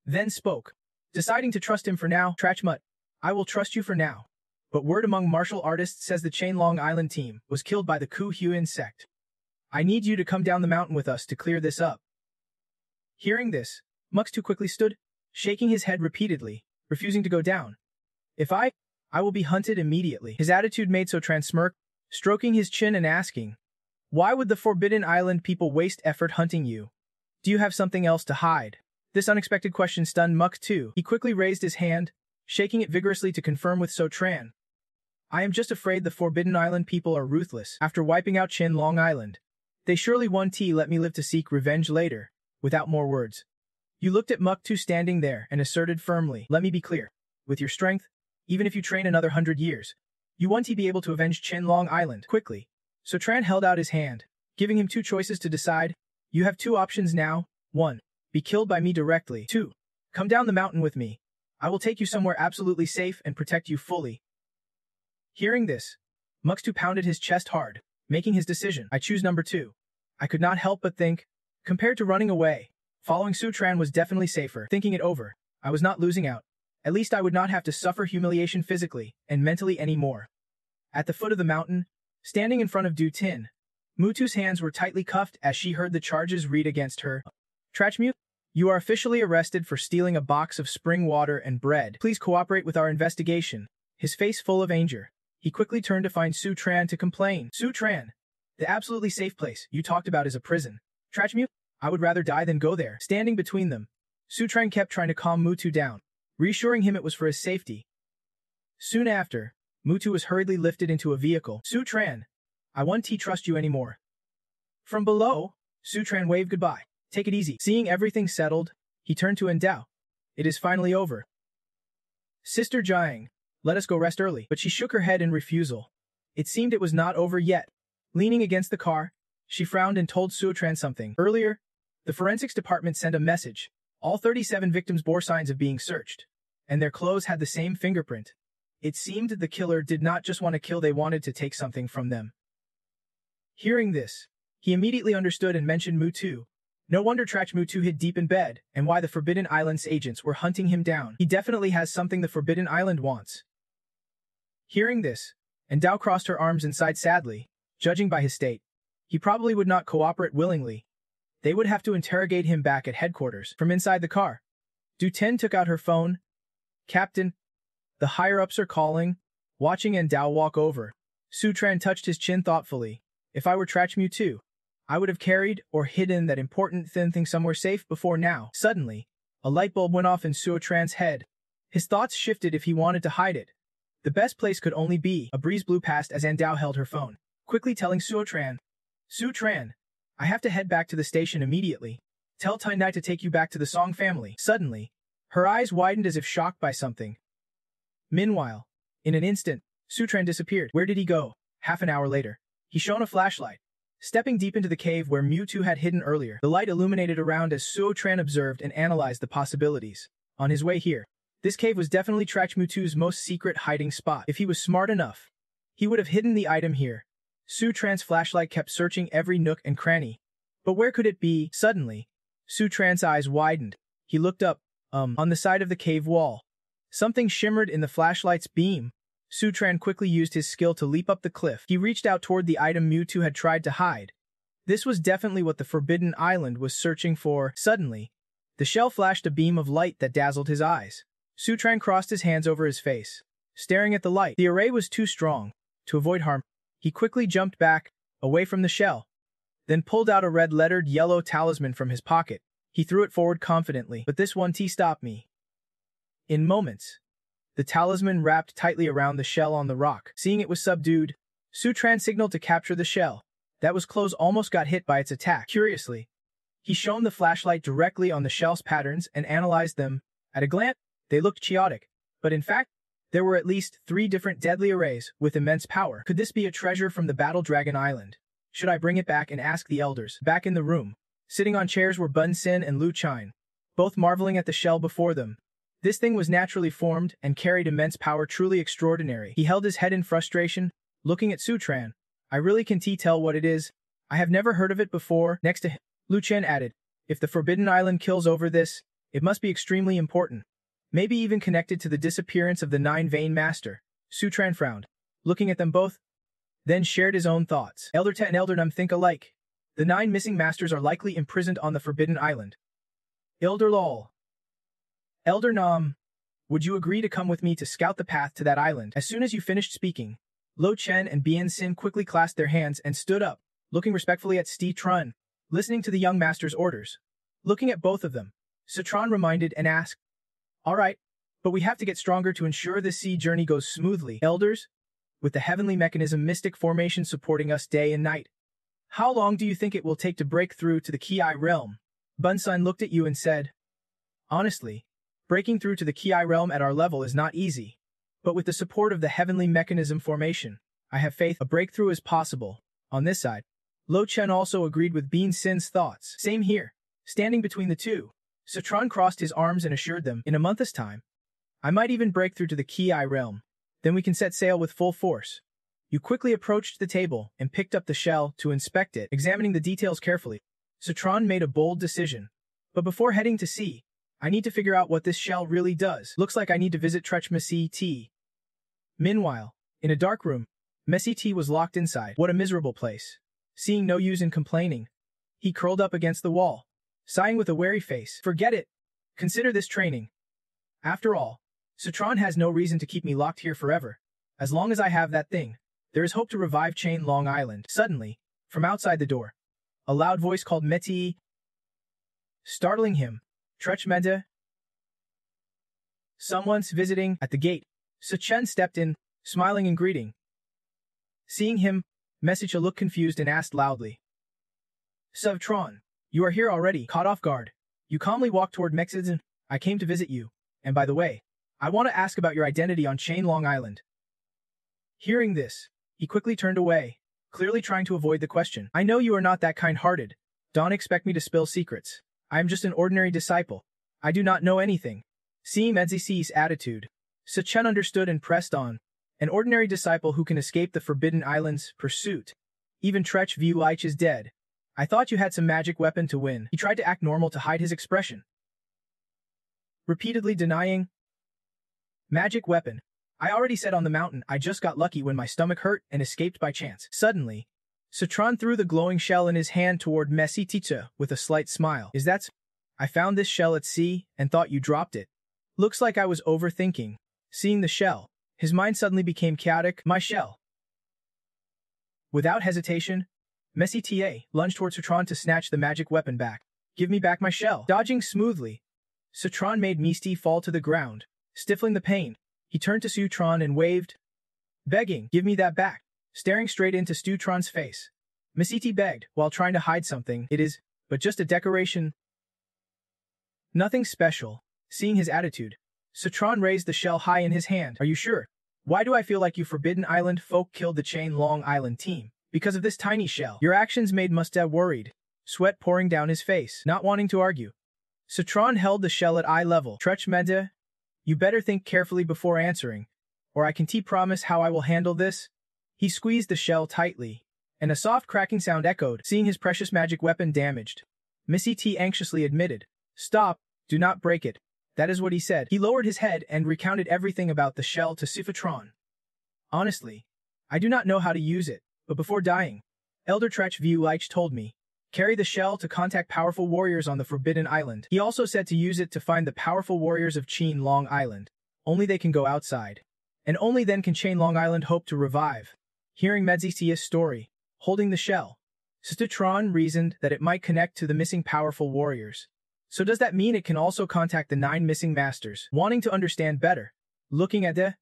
then spoke. Deciding to trust him for now, Trachmut, I will trust you for now. But word among martial artists says the Chainlong Island team was killed by the Ku Huin sect. I need you to come down the mountain with us to clear this up. Hearing this, Muktu quickly stood, shaking his head repeatedly, refusing to go down. If I will be hunted immediately. His attitude made Sotran smirk, stroking his chin and asking, why would the Forbidden Island people waste effort hunting you? Do you have something else to hide? This unexpected question stunned Muktu. He quickly raised his hand, shaking it vigorously to confirm with Sotran. I am just afraid the Forbidden Island people are ruthless. After wiping out Chainlong Island, they surely won't let me live to seek revenge later. Without more words, you looked at Muktu standing there and asserted firmly, let me be clear. With your strength, even if you train another 100 years, you won't be able to avenge Chainlong Island quickly. Sotran held out his hand, giving him two choices to decide. You have two options now. 1. Be killed by me directly. 2. Come down the mountain with me. I will take you somewhere absolutely safe and protect you fully. Hearing this, Muktu pounded his chest hard, making his decision. I choose number 2. I could not help but think, compared to running away, following Sotran was definitely safer. Thinking it over, I was not losing out. At least I would not have to suffer humiliation physically and mentally anymore. At the foot of the mountain, standing in front of Du Tin, Mutu's hands were tightly cuffed as she heard the charges read against her. Trachmut, you are officially arrested for stealing a box of spring water and bread. Please cooperate with our investigation. His face full of anger, he quickly turned to find Sotran to complain. Sotran, the absolutely safe place you talked about is a prison. Trachmut, I would rather die than go there. Standing between them, Sotran kept trying to calm Mutu down, reassuring him it was for his safety. Soon after, Mutu was hurriedly lifted into a vehicle. Sotran, I won't trust you anymore. From below, Sotran waved goodbye. Take it easy. Seeing everything settled, he turned to Endao. It is finally over. Sister Jiang, let us go rest early. But she shook her head in refusal. It seemed it was not over yet. Leaning against the car, she frowned and told Sotran something. Earlier, the forensics department sent a message. All 37 victims bore signs of being searched, and their clothes had the same fingerprint. It seemed the killer did not just want to kill, they wanted to take something from them. Hearing this, he immediately understood and mentioned Mutu. No wonder Trachmutu hid deep in bed, and why the Forbidden Island's agents were hunting him down. He definitely has something the Forbidden Island wants. Hearing this, Endao crossed her arms and sighed sadly. Judging by his state, he probably would not cooperate willingly. They would have to interrogate him back at headquarters. From inside the car, Du Tin took out her phone. Captain, the higher-ups are calling. Watching Endao walk over, Sotran touched his chin thoughtfully. If I were Trachmutu, I would have carried or hidden that important thin thing somewhere safe before now. Suddenly, a light bulb went off in Sotran's head. His thoughts shifted if he wanted to hide it. The best place could only be. A breeze blew past as Endao held her phone, quickly telling Sotran, Sotran, I have to head back to the station immediately. Tell Tendai to take you back to the Song family. Suddenly, her eyes widened as if shocked by something. Meanwhile, in an instant, Sotran disappeared. Where did he go? Half an hour later, he shone a flashlight. Stepping deep into the cave where Mewtwo had hidden earlier, the light illuminated around as Sotran observed and analyzed the possibilities. On his way here, this cave was definitely Trachmewtwo's most secret hiding spot. If he was smart enough, he would have hidden the item here. Sotran's flashlight kept searching every nook and cranny. But where could it be? Suddenly, Sotran's eyes widened. He looked up, on the side of the cave wall. Something shimmered in the flashlight's beam. Sotran quickly used his skill to leap up the cliff. He reached out toward the item Mewtwo had tried to hide. This was definitely what the Forbidden Island was searching for. Suddenly, the shell flashed a beam of light that dazzled his eyes. Sotran crossed his hands over his face, staring at the light. The array was too strong. To avoid harm, he quickly jumped back, away from the shell, then pulled out a red-lettered yellow talisman from his pocket. He threw it forward confidently. But this one stopped me. In moments, the talisman wrapped tightly around the shell on the rock. Seeing it was subdued, Sotran signaled to capture the shell. That was close almost got hit by its attack. Curiously, he shone the flashlight directly on the shell's patterns and analyzed them. At a glance, they looked chaotic, but in fact, there were at least 3 different deadly arrays with immense power. Could this be a treasure from the Battle Dragon Island? Should I bring it back and ask the elders? Back in the room, sitting on chairs were Bun Sin and Lu Chine, both marveling at the shell before them. This thing was naturally formed and carried immense power, truly extraordinary. He held his head in frustration, looking at Sotran. I really can't tell what it is. I have never heard of it before. Next to him, Lu Chen added, if the Forbidden Island kills over this, it must be extremely important. Maybe even connected to the disappearance of the Nine-Vein Master. Su Tran frowned, looking at them both, then shared his own thoughts. Elder Te and Elder Num think alike. The 9 missing masters are likely imprisoned on the Forbidden Island. Elder Lol. Elder Nam, would you agree to come with me to scout the path to that island? As soon as you finished speaking, Lo Chen and Bien Sin quickly clasped their hands and stood up, looking respectfully at Sti Trun, listening to the young master's orders. Looking at both of them, Citron reminded and asked, all right, but we have to get stronger to ensure this sea journey goes smoothly. Elders, with the heavenly mechanism mystic formation supporting us day and night, how long do you think it will take to break through to the Ki realm? Bunsun looked at you and said, honestly, breaking through to the Ki realm at our level is not easy, but with the support of the heavenly mechanism formation, I have faith a breakthrough is possible. On this side, Lo Chen also agreed with Bean Sin's thoughts. Same here. Standing between the two, Citron crossed his arms and assured them, in a month's time, I might even break through to the Ki realm. Then we can set sail with full force. You quickly approached the table and picked up the shell to inspect it, examining the details carefully. Citron made a bold decision. But before heading to sea, I need to figure out what this shell really does. Looks like I need to visit Trech Messi T. Meanwhile, in a dark room, Messi T was locked inside. What a miserable place. Seeing no use in complaining, he curled up against the wall, sighing with a wary face. Forget it. Consider this training. After all, Citron has no reason to keep me locked here forever. As long as I have that thing, there is hope to revive Chain Long Island. Suddenly, from outside the door, a loud voice called Meti, startling him. Trech Menda? Someone's visiting. At the gate, Sichen stepped in, smiling and greeting. Seeing him, Messicha looked confused and asked loudly, Sevtron, you are here already. Caught off guard, you calmly walked toward Mexidzen. I came to visit you, and by the way, I want to ask about your identity on Chain Long Island. Hearing this, he quickly turned away, clearly trying to avoid the question. I know you are not that kind-hearted. Don't expect me to spill secrets. I am just an ordinary disciple. I do not know anything. Seeing Medzici's attitude, Sichen understood and pressed on. An ordinary disciple who can escape the Forbidden Island's pursuit. Even Trech Vu Lich is dead. I thought you had some magic weapon to win. He tried to act normal to hide his expression, repeatedly denying. Magic weapon. I already said on the mountain I just got lucky when my stomach hurt and escaped by chance. Suddenly, Citron threw the glowing shell in his hand toward Messi Ticha with a slight smile. Is that? I found this shell at sea and thought you dropped it. Looks like I was overthinking. Seeing the shell, his mind suddenly became chaotic. My shell. Without hesitation, Messi Ta lunged toward Citron to snatch the magic weapon back. Give me back my shell. Dodging smoothly, Citron made Misti fall to the ground, stifling the pain. He turned to Sutron and waved, begging, give me that back. Staring straight into Stutron's face, Mesiti begged, while trying to hide something. It is, but just a decoration. Nothing special. Seeing his attitude, Citron raised the shell high in his hand. Are you sure? Why do I feel like you Forbidden Island folk killed the Chain Long Island team? Because of this tiny shell. Your actions made Musta worried, sweat pouring down his face. Not wanting to argue, Citron held the shell at eye level. Trech Menda, you better think carefully before answering, or I can promise how I will handle this. He squeezed the shell tightly, and a soft cracking sound echoed. Seeing his precious magic weapon damaged, Missy T anxiously admitted, stop, do not break it. That is what he said. He lowered his head and recounted everything about the shell to Sifatron. Honestly, I do not know how to use it, but before dying, Elder Trech Vu Lich told me, carry the shell to contact powerful warriors on the Forbidden Island. He also said to use it to find the powerful warriors of Chain Long Island. Only they can go outside, and only then can Chain Long Island hope to revive. Hearing Medzicia's story, holding the shell, Sistatron reasoned that it might connect to the missing powerful warriors. So does that mean it can also contact the 9 missing masters? Wanting to understand better, looking at the...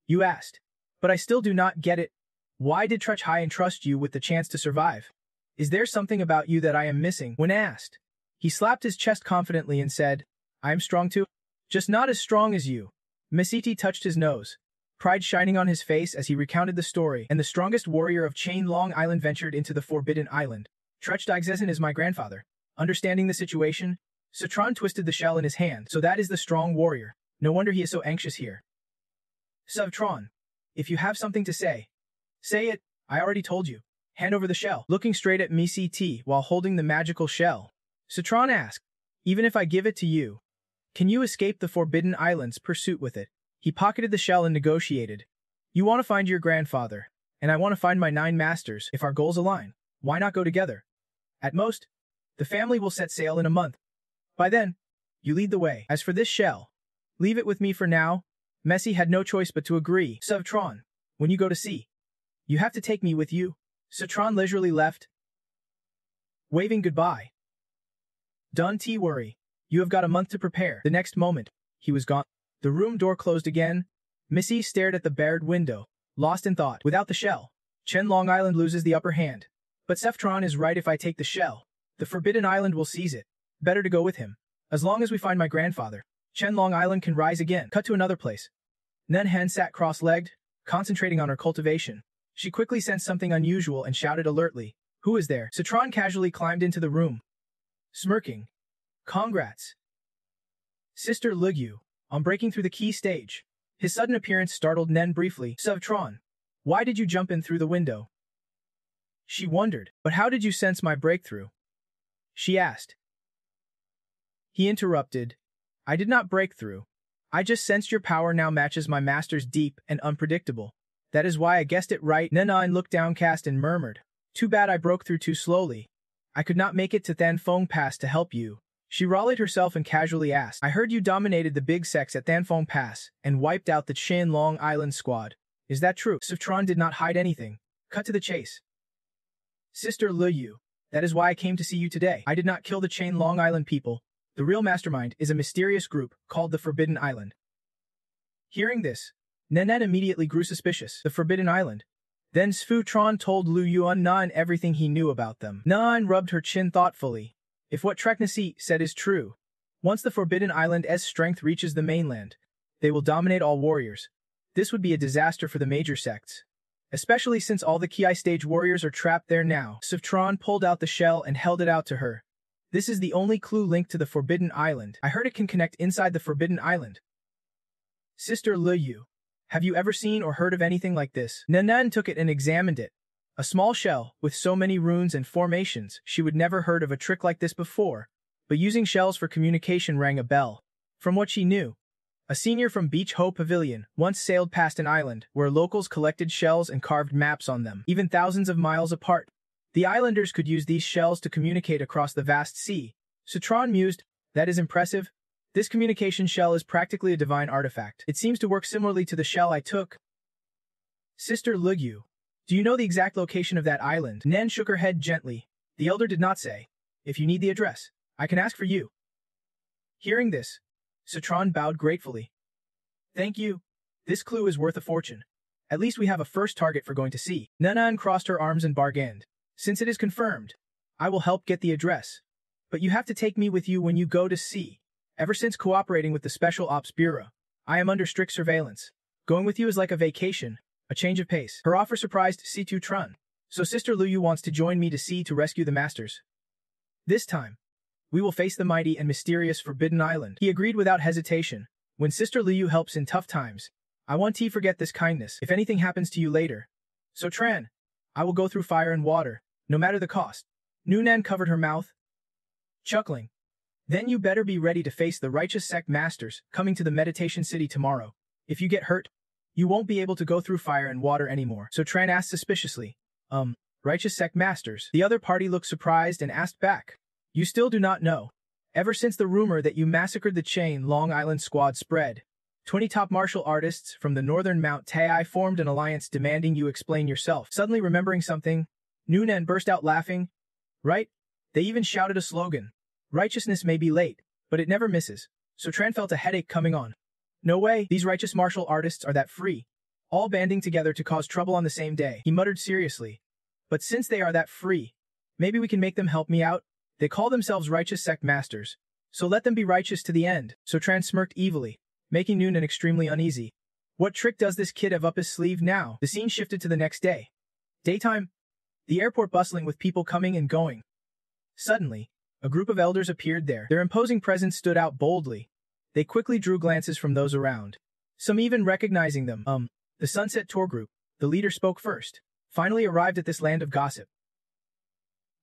You asked. But I still do not get it. Why did Trech High entrust you with the chance to survive? Is there something about you that I am missing? When asked, he slapped his chest confidently and said, I am strong too. Just not as strong as you. Mesiti touched his nose, pride shining on his face as he recounted the story, and the strongest warrior of Chain Long Island ventured into the Forbidden Island. Trech Digzezen is my grandfather. Understanding the situation, Citron twisted the shell in his hand. So that is the strong warrior. No wonder he is so anxious here. Sevtron, if you have something to say, say it. I already told you. Hand over the shell. Looking straight at Mct while holding the magical shell, Citron asked, even if I give it to you, can you escape the Forbidden Island's pursuit with it? He pocketed the shell and negotiated. You want to find your grandfather, and I want to find my 9 masters. If our goals align, why not go together? At most, the family will set sail in a month. By then, you lead the way. As for this shell, leave it with me for now. Messi had no choice but to agree. Citron, when you go to sea, you have to take me with you. Citron leisurely left, waving goodbye. Don't worry. You have got a month to prepare. The next moment, he was gone. The room door closed again. Missy stared at the barred window, lost in thought. Without the shell, Chen Long Island loses the upper hand. But Citron is right. If I take the shell, the Forbidden Island will seize it. Better to go with him. As long as we find my grandfather, Chen Long Island can rise again. Cut to another place. Nen Hen sat cross-legged, concentrating on her cultivation. She quickly sensed something unusual and shouted alertly, "Who is there?" Citron casually climbed into the room, smirking. "Congrats, Sister Ligyu, on breaking through the key stage." His sudden appearance startled Nen briefly. "Citron, why did you jump in through the window?" She wondered. "But how did you sense my breakthrough?" she asked. He interrupted. "I did not break through. I just sensed your power now matches my master's, deep and unpredictable. That is why I guessed it right." Nenan looked downcast and murmured, "Too bad I broke through too slowly. I could not make it to Thanfeng Pass to help you." She rallied herself and casually asked, "I heard you dominated the big sex at Thanfeng Pass and wiped out the Chen Long Island squad. Is that true?" Citron did not hide anything. Cut to the chase. "Sister Ligyu, that is why I came to see you today. I did not kill the Chen Long Island people. The real mastermind is a mysterious group called the Forbidden Island." Hearing this, Nenet immediately grew suspicious. The Forbidden Island. Then Citron told Lu Yuan everything he knew about them. Nan rubbed her chin thoughtfully. If what Treknasi said is true, once the Forbidden Island's strength reaches the mainland, they will dominate all warriors. This would be a disaster for the major sects, especially since all the Ki stage warriors are trapped there now. Citron pulled out the shell and held it out to her. "This is the only clue linked to the Forbidden Island. I heard it can connect inside the Forbidden Island." "Sister Ligyu, have you ever seen or heard of anything like this?" Nanan took it and examined it. A small shell, with so many runes and formations, she would never heard of a trick like this before, but using shells for communication rang a bell. From what she knew, a senior from Beach Ho Pavilion once sailed past an island where locals collected shells and carved maps on them, even thousands of miles apart. The islanders could use these shells to communicate across the vast sea. Citron mused, "That is impressive. This communication shell is practically a divine artifact. It seems to work similarly to the shell I took." "Sister Ligyu, do you know the exact location of that island?" Nen shook her head gently. The elder did not say. "If you need the address, I can ask for you." Hearing this, Citron bowed gratefully. "Thank you. This clue is worth a fortune. At least we have a first target for going to sea." Nanan crossed her arms and bargained. "Since it is confirmed, I will help get the address. But you have to take me with you when you go to sea. Ever since cooperating with the Special Ops Bureau, I am under strict surveillance. Going with you is like a vacation, a change of pace." Her offer surprised Situ Trun. "So Sister Luyu wants to join me to sea to rescue the masters. This time, we will face the mighty and mysterious Forbidden Island." He agreed without hesitation. "When Sister Liu helps in tough times, I want to forget this kindness. If anything happens to you later, so Tran, I will go through fire and water, no matter the cost." Nunan covered her mouth, chuckling. "Then you better be ready to face the righteous sect masters coming to the meditation city tomorrow. If you get hurt, you won't be able to go through fire and water anymore." So Tran asked suspiciously, righteous sect masters?" The other party looked surprised and asked back, "You still do not know? Ever since the rumor that you massacred the Chain Long Island squad spread, 20 top martial artists from the northern Mount Tai formed an alliance demanding you explain yourself." Suddenly remembering something, Nunan burst out laughing. "Right? They even shouted a slogan. Righteousness may be late, but it never misses." So Tran felt a headache coming on. "No way, these righteous martial artists are that free. All banding together to cause trouble on the same day." He muttered seriously. "But since they are that free, maybe we can make them help me out? They call themselves righteous sect masters, so let them be righteous to the end." So Tran smirked evilly, making Noonan extremely uneasy. What trick does this kid have up his sleeve now? The scene shifted to the next day. Daytime. The airport bustling with people coming and going. Suddenly, a group of elders appeared there. Their imposing presence stood out boldly. They quickly drew glances from those around, some even recognizing them. The Sunset Tour Group. The leader spoke first. finally arrived at this land of gossip.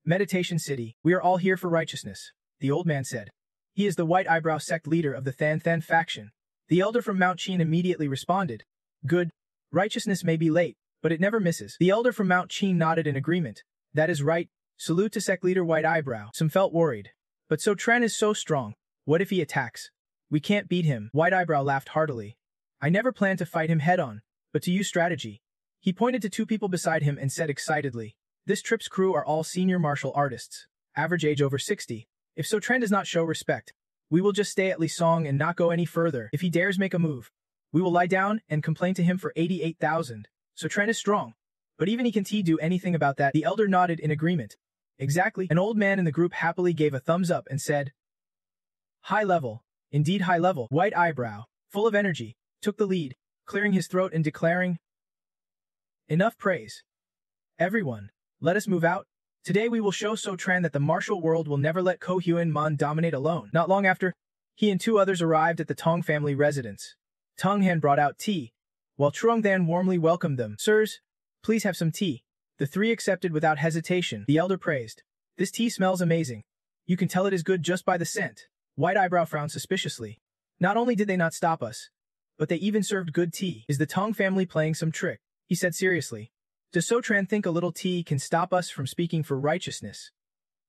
Meditation City, we are all here for righteousness, the old man said. He is the White Eyebrow sect leader of the Than Than faction. The elder from Mount Qin immediately responded. Good. Righteousness may be late, but it never misses. The elder from Mount Qin nodded in agreement. That is right. Salute to sect leader White Eyebrow. Some felt worried. But So Tran is so strong. What if he attacks? We can't beat him. White Eyebrow laughed heartily. I never planned to fight him head-on, but to use strategy. He pointed to two people beside him and said excitedly, this trip's crew are all senior martial artists, average age over 60. If So Tran does not show respect, we will just stay at Lisong and not go any further. If he dares make a move, we will lie down and complain to him for 88,000. So Tran is strong, but even he can't do anything about that. The elder nodded in agreement. Exactly. An old man in the group happily gave a thumbs up and said, high level. Indeed high level. White Eyebrow, full of energy, took the lead, clearing his throat and declaring, enough praise. Everyone, let us move out. Today we will show So Tran that the martial world will never let Ko Hyun Man dominate alone. Not long after, he and two others arrived at the Tong family residence. Tong Han brought out tea, while Truong Than warmly welcomed them. Sirs, please have some tea. The three accepted without hesitation. The elder praised. This tea smells amazing. You can tell it is good just by the scent. White Eyebrow frowned suspiciously. Not only did they not stop us, but they even served good tea. Is the Tong family playing some trick? He said seriously. Does So Tran think a little tea can stop us from speaking for righteousness?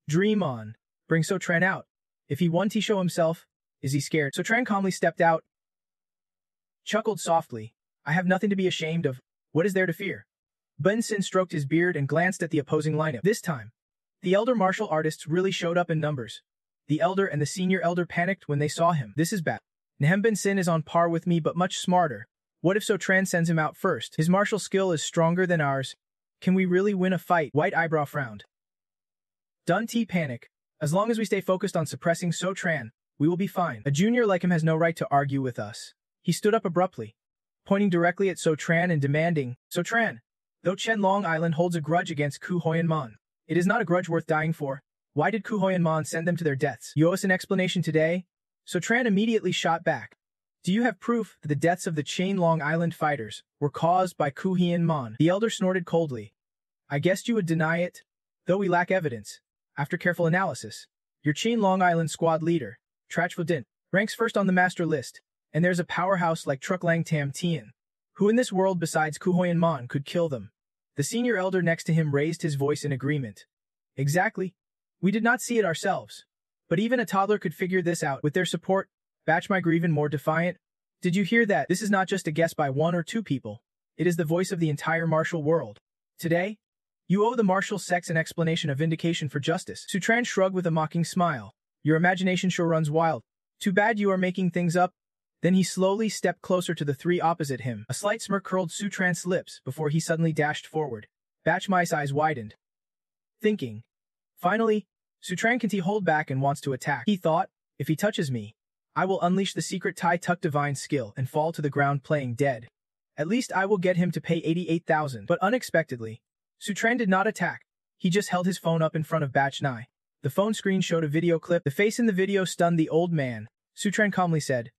Dream on. Bring So Tran out. If he won tea show himself, is he scared? So Tran calmly stepped out, chuckled softly. I have nothing to be ashamed of. What is there to fear? Ben Sin stroked his beard and glanced at the opposing lineup. This time, the elder martial artists really showed up in numbers. The elder and the senior elder panicked when they saw him. This is bad. Nahem Ben Sin is on par with me but much smarter. What if So Tran sends him out first? His martial skill is stronger than ours. Can we really win a fight? White Eyebrow frowned. Don't panic. As long as we stay focused on suppressing So Tran, we will be fine. A junior like him has no right to argue with us. He stood up abruptly, pointing directly at So Tran and demanding, So Tran, though Chen Long Island holds a grudge against Ku Hoyan Man, it is not a grudge worth dying for. Why did Ku Hoyan Man send them to their deaths? You owe us an explanation today? So Tran immediately shot back. Do you have proof that the deaths of the Chain Long Island fighters were caused by Ku Hoyan Man? The elder snorted coldly. I guessed you would deny it, though we lack evidence. After careful analysis, your Chain Long Island squad leader, Trach Vodin, ranks first on the master list, and there's a powerhouse like Truc Lang Tam Tien. Who in this world besides Ku Hoyan Man could kill them? The senior elder next to him raised his voice in agreement. Exactly. We did not see it ourselves. But even a toddler could figure this out. With their support, Batchmai grew even more defiant. Did you hear that? This is not just a guess by one or two people. It is the voice of the entire martial world. Today, you owe the martial sects an explanation of vindication for justice. So Tran shrugged with a mocking smile. Your imagination sure runs wild. Too bad you are making things up. Then he slowly stepped closer to the three opposite him. A slight smirk curled Su Tran's lips before he suddenly dashed forward. Batchmai's eyes widened, thinking. Finally, Su Tran can't hold back and wants to attack. He thought, if he touches me, I will unleash the secret Tai Tuk divine skill and fall to the ground playing dead. At least I will get him to pay 88,000. But unexpectedly, Su Tran did not attack. He just held his phone up in front of Batchmai. The phone screen showed a video clip. The face in the video stunned the old man. Su Tran calmly said,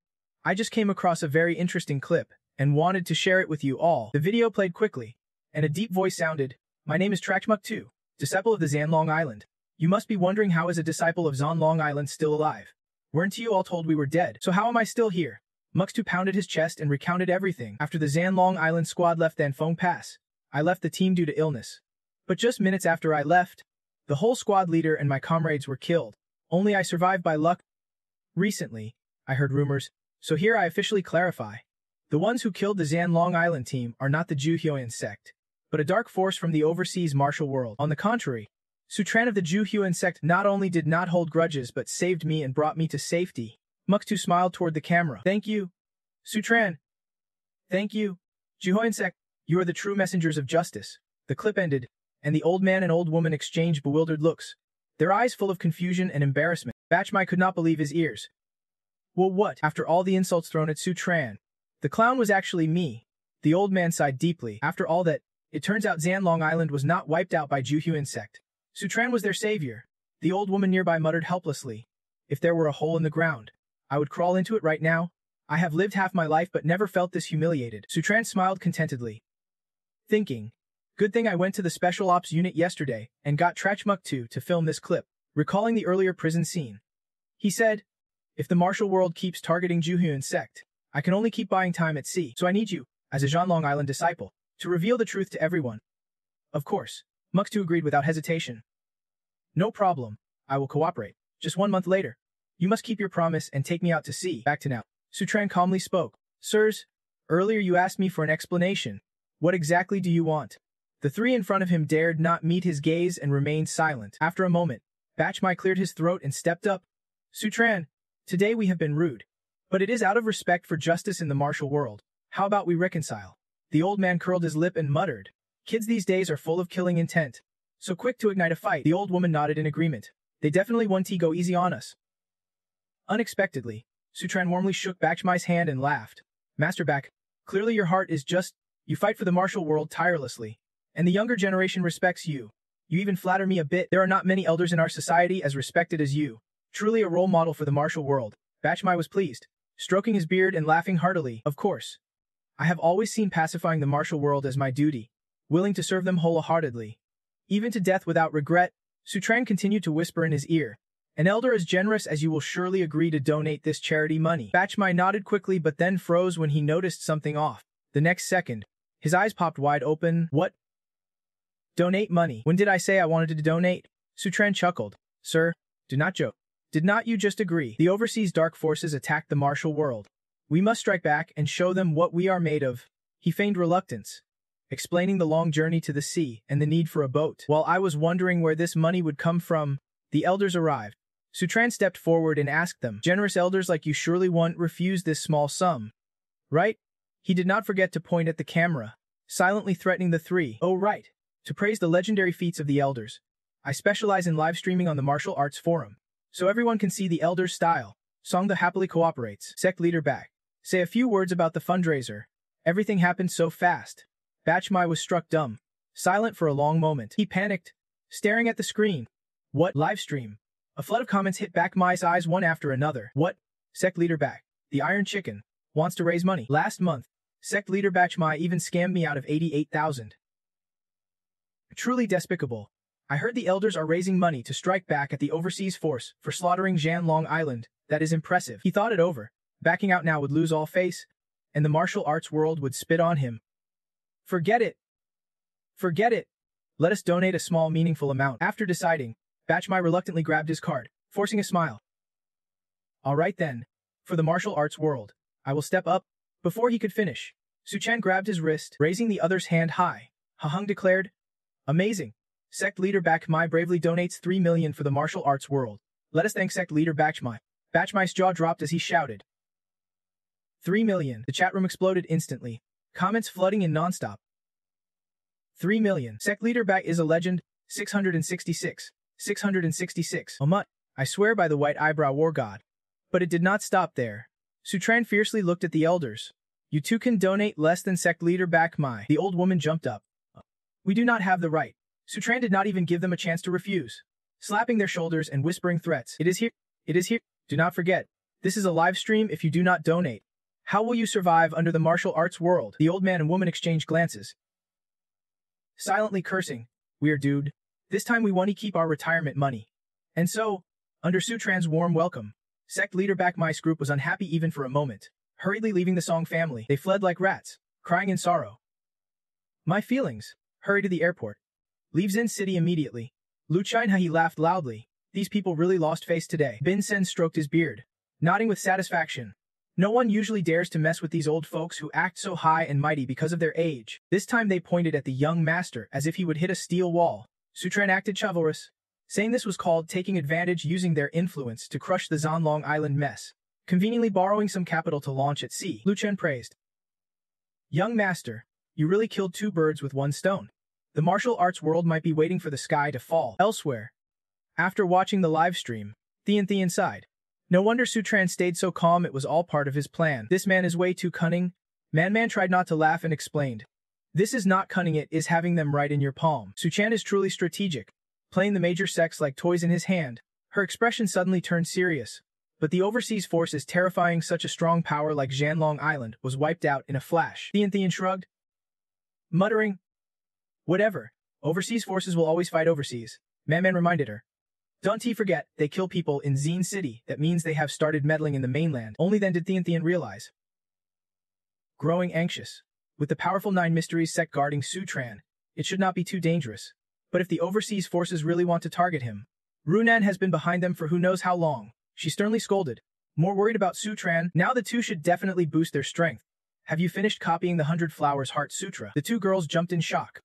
I just came across a very interesting clip and wanted to share it with you all. The video played quickly, and a deep voice sounded, My name is Trachmuk Tu, disciple of the Zan Long Island. You must be wondering how is a disciple of Zan Long Island still alive? Weren't you all told we were dead? So how am I still here? Mux2 pounded his chest and recounted everything. After the Zan Long Island squad left Dan Phong Pass, I left the team due to illness. But just minutes after I left, the whole squad leader and my comrades were killed. Only I survived by luck. Recently, I heard rumors, so here I officially clarify. The ones who killed the Zan Long Island team are not the Ju Hyoan sect, but a dark force from the overseas martial world. On the contrary, Su Tran of the Ju Hyoan sect not only did not hold grudges but saved me and brought me to safety. Mux2 smiled toward the camera. Thank you, Su Tran. Thank you, Ju Hyoan sect. You are the true messengers of justice. The clip ended, and the old man and old woman exchanged bewildered looks, their eyes full of confusion and embarrassment. Batchmai could not believe his ears. Well, what? After all the insults thrown at Su Tran, the clown was actually me. The old man sighed deeply. After all that, it turns out Zan Long Island was not wiped out by Ju Hyoan sect. Su Tran was their savior. The old woman nearby muttered helplessly. If there were a hole in the ground, I would crawl into it right now. I have lived half my life but never felt this humiliated. Su Tran smiled contentedly, thinking, Good thing I went to the Special Ops unit yesterday and got Trachmuk 2 to film this clip, recalling the earlier prison scene. He said, if the martial world keeps targeting Juhyun sect, I can only keep buying time at sea, so I need you, as a Jianlong Island disciple, to reveal the truth to everyone. Of course, Muk2 agreed without hesitation. No problem, I will cooperate. Just 1 month later. You must keep your promise and take me out to sea. Back to now. Sutran calmly spoke. Sirs, earlier you asked me for an explanation. What exactly do you want? The three in front of him dared not meet his gaze and remained silent. After a moment, Bachmai cleared his throat and stepped up. Sutran, today we have been rude. But it is out of respect for justice in the martial world. How about we reconcile? The old man curled his lip and muttered. Kids these days are full of killing intent. So quick to ignite a fight. The old woman nodded in agreement. They definitely want to go easy on us. Unexpectedly, Sutran warmly shook Bachmai's hand and laughed. Master Bach, clearly your heart is just, you fight for the martial world tirelessly. And the younger generation respects you. You even flatter me a bit. There are not many elders in our society as respected as you. Truly a role model for the martial world. Bachmai was pleased, stroking his beard and laughing heartily. Of course. I have always seen pacifying the martial world as my duty, willing to serve them wholeheartedly. Even to death without regret, Sutran continued to whisper in his ear. An elder as generous as you will surely agree to donate this charity money. Bachmai nodded quickly but then froze when he noticed something off. The next second, his eyes popped wide open. What? Donate money. When did I say I wanted to donate? Sutran chuckled. Sir, do not joke. Did not you just agree? The overseas dark forces attacked the martial world. We must strike back and show them what we are made of. He feigned reluctance, explaining the long journey to the sea and the need for a boat. While I was wondering where this money would come from, the elders arrived. Sutran stepped forward and asked them, generous elders like you surely won't refuse this small sum, right? He did not forget to point at the camera, silently threatening the three. Oh right, to praise the legendary feats of the elders. I specialize in live streaming on the Martial Arts Forum, so everyone can see the elders' style. Songda happily cooperates. Sect leader back. Say a few words about the fundraiser. Everything happened so fast. Bachmai was struck dumb, silent for a long moment. He panicked, staring at the screen. What? Live stream? A flood of comments hit Bachmai's eyes one after another. What? Sect leader back. The Iron Chicken wants to raise money. Last month, Sect leader Bachmai even scammed me out of 88,000. Truly despicable. I heard the elders are raising money to strike back at the overseas force for slaughtering Jianlong Island. That is impressive. He thought it over. Backing out now would lose all face, and the martial arts world would spit on him. Forget it. Forget it. Let us donate a small meaningful amount. After deciding, Bachmai reluctantly grabbed his card, forcing a smile. All right then. For the martial arts world, I will step up. Before he could finish, Suchan grabbed his wrist, raising the other's hand high. Hahung declared, amazing. Sect leader Bachmai bravely donates 3 million for the martial arts world. Let us thank sect leader Bachmai. Bachmai's jaw dropped as he shouted. 3 million. The chat room exploded instantly, comments flooding in nonstop. 3 million. Sect leader Bach is a legend. 666. 666. Omut. I swear by the white eyebrow war god. But it did not stop there. Sutran fiercely looked at the elders. You two can donate less than sect leader Bachmai. The old woman jumped up. We do not have the right. Sutran did not even give them a chance to refuse, slapping their shoulders and whispering threats. It is here. It is here. Do not forget. This is a live stream. If you do not donate, how will you survive under the martial arts world? The old man and woman exchanged glances, silently cursing. We're dude. This time we want to keep our retirement money. And so, under Sutran's warm welcome, sect leader Bachmai's group was unhappy even for a moment. Hurriedly leaving the Song family, they fled like rats, crying in sorrow. My feelings. Hurry to the airport. Leave Zin City immediately. Lu Chinha laughed loudly. These people really lost face today. Bin Sen stroked his beard, nodding with satisfaction. No one usually dares to mess with these old folks who act so high and mighty because of their age. This time they pointed at the young master as if he would hit a steel wall. Sutran acted chivalrous, saying this was called taking advantage, using their influence to crush the Zanlong Island mess, conveniently borrowing some capital to launch at sea. Lu Chen praised. Young master, you really killed two birds with one stone. The martial arts world might be waiting for the sky to fall elsewhere. After watching the live stream, Thian sighed. No wonder Sutran stayed so calm. It was all part of his plan. This man is way too cunning. Man tried not to laugh and explained. This is not cunning, it is having them right in your palm. Suchan is truly strategic, playing the major sects like toys in his hand. Her expression suddenly turned serious. But the overseas force is terrifying. Such a strong power like Jianlong Island was wiped out in a flash. Thian shrugged, muttering, Whatever. Overseas forces will always fight overseas, Man reminded her. Don't forget, they kill people in Zine City. That means they have started meddling in the mainland. Only then did Thean realize. Growing anxious. With the powerful 9 mysteries sect guarding Sutran, it should not be too dangerous. But if the overseas forces really want to target him, Runan has been behind them for who knows how long. She sternly scolded. More worried about Sutran, now the two should definitely boost their strength. Have you finished copying the 100 Flowers Heart Sutra? The 2 girls jumped in shock.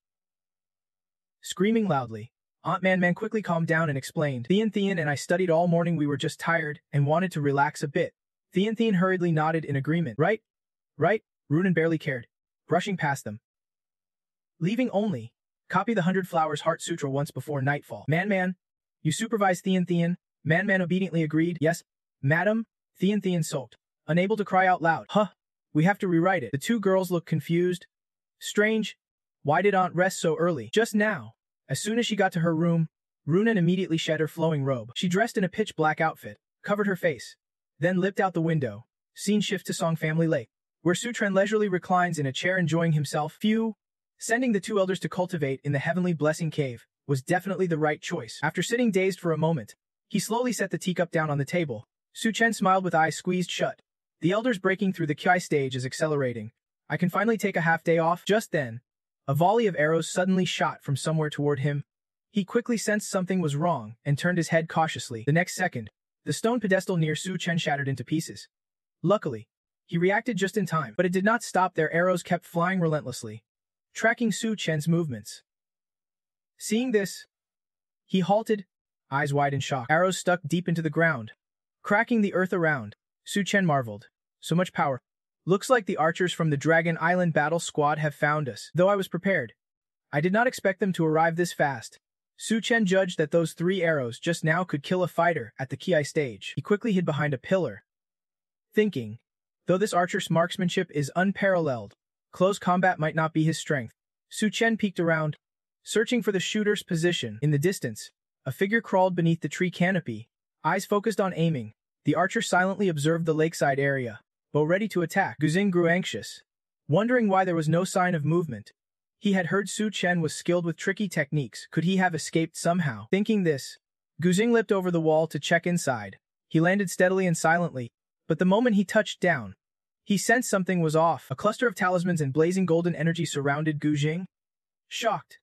Screaming loudly, Aunt Man quickly calmed down and explained, Thean and I studied all morning. We were just tired and wanted to relax a bit. Thean hurriedly nodded in agreement. Right? Runan barely cared, brushing past them. Leaving only. Copy the 100 Flowers Heart Sutra once before nightfall. Man, you supervise Thean. Man obediently agreed. Yes, madam. Thean sulked, unable to cry out loud. We have to rewrite it. The 2 girls looked confused. Strange. Why did Aunt rest so early? Just now. As soon as she got to her room, Runan immediately shed her flowing robe. She dressed in a pitch-black outfit, covered her face, then leapt out the window. Scene shift to Song Family Lake, where Sutran leisurely reclines in a chair enjoying himself. Sending the 2 elders to cultivate in the Heavenly Blessing Cave was definitely the right choice. After sitting dazed for a moment, he slowly set the teacup down on the table. Sutran smiled with eyes squeezed shut. The elders breaking through the Kiai stage is accelerating. I can finally take a half day off. Just then, a volley of arrows suddenly shot from somewhere toward him. He quickly sensed something was wrong and turned his head cautiously. The next second, the stone pedestal near Sutran shattered into pieces. Luckily, he reacted just in time, but it did not stop there. Arrows kept flying relentlessly, tracking Sutran's movements. Seeing this, he halted, eyes wide in shock. Arrows stuck deep into the ground, cracking the earth around. Sutran marveled. So much power. Looks like the archers from the Dragon Island battle squad have found us. Though I was prepared, I did not expect them to arrive this fast. Sutran judged that those 3 arrows just now could kill a fighter at the Kiai stage. He quickly hid behind a pillar, thinking, though this archer's marksmanship is unparalleled, close combat might not be his strength. Sutran peeked around, searching for the shooter's position. In the distance, a figure crawled beneath the tree canopy, eyes focused on aiming. The archer silently observed the lakeside area, bow ready to attack. Guzing grew anxious, wondering why there was no sign of movement. He had heard Sutran was skilled with tricky techniques. Could he have escaped somehow? Thinking this, Guzing leapt over the wall to check inside. He landed steadily and silently, but the moment he touched down, he sensed something was off. A cluster of talismans and blazing golden energy surrounded Guzing. Shocked,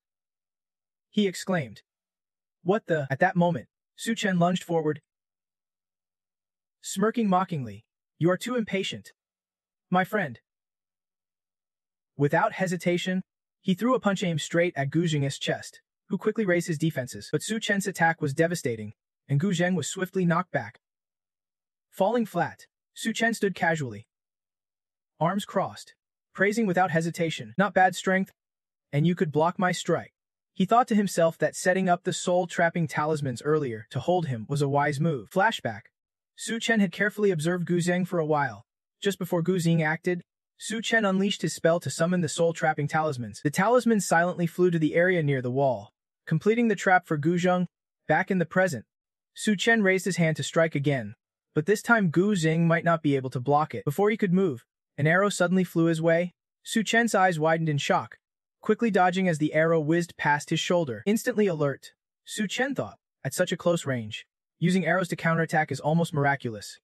he exclaimed. What the? At that moment, Sutran lunged forward, smirking mockingly. You are too impatient, my friend. Without hesitation, he threw a punch aimed straight at Guzing's chest, who quickly raised his defenses. But Sutran's attack was devastating, and Guzing was swiftly knocked back. Falling flat, Sutran stood casually, arms crossed, praising without hesitation. Not bad strength, and you could block my strike. He thought to himself that setting up the soul-trapping talismans earlier to hold him was a wise move. Flashback. Sutran had carefully observed Guzing for a while. Just before Guzing acted, Sutran unleashed his spell to summon the soul-trapping talismans. The talismans silently flew to the area near the wall, completing the trap for Guzing. Back in the present, Sutran raised his hand to strike again, but this time Guzing might not be able to block it. Before he could move, an arrow suddenly flew his way. Sutran's eyes widened in shock, quickly dodging as the arrow whizzed past his shoulder. Instantly alert, Sutran thought, at such a close range, using arrows to counterattack is almost miraculous.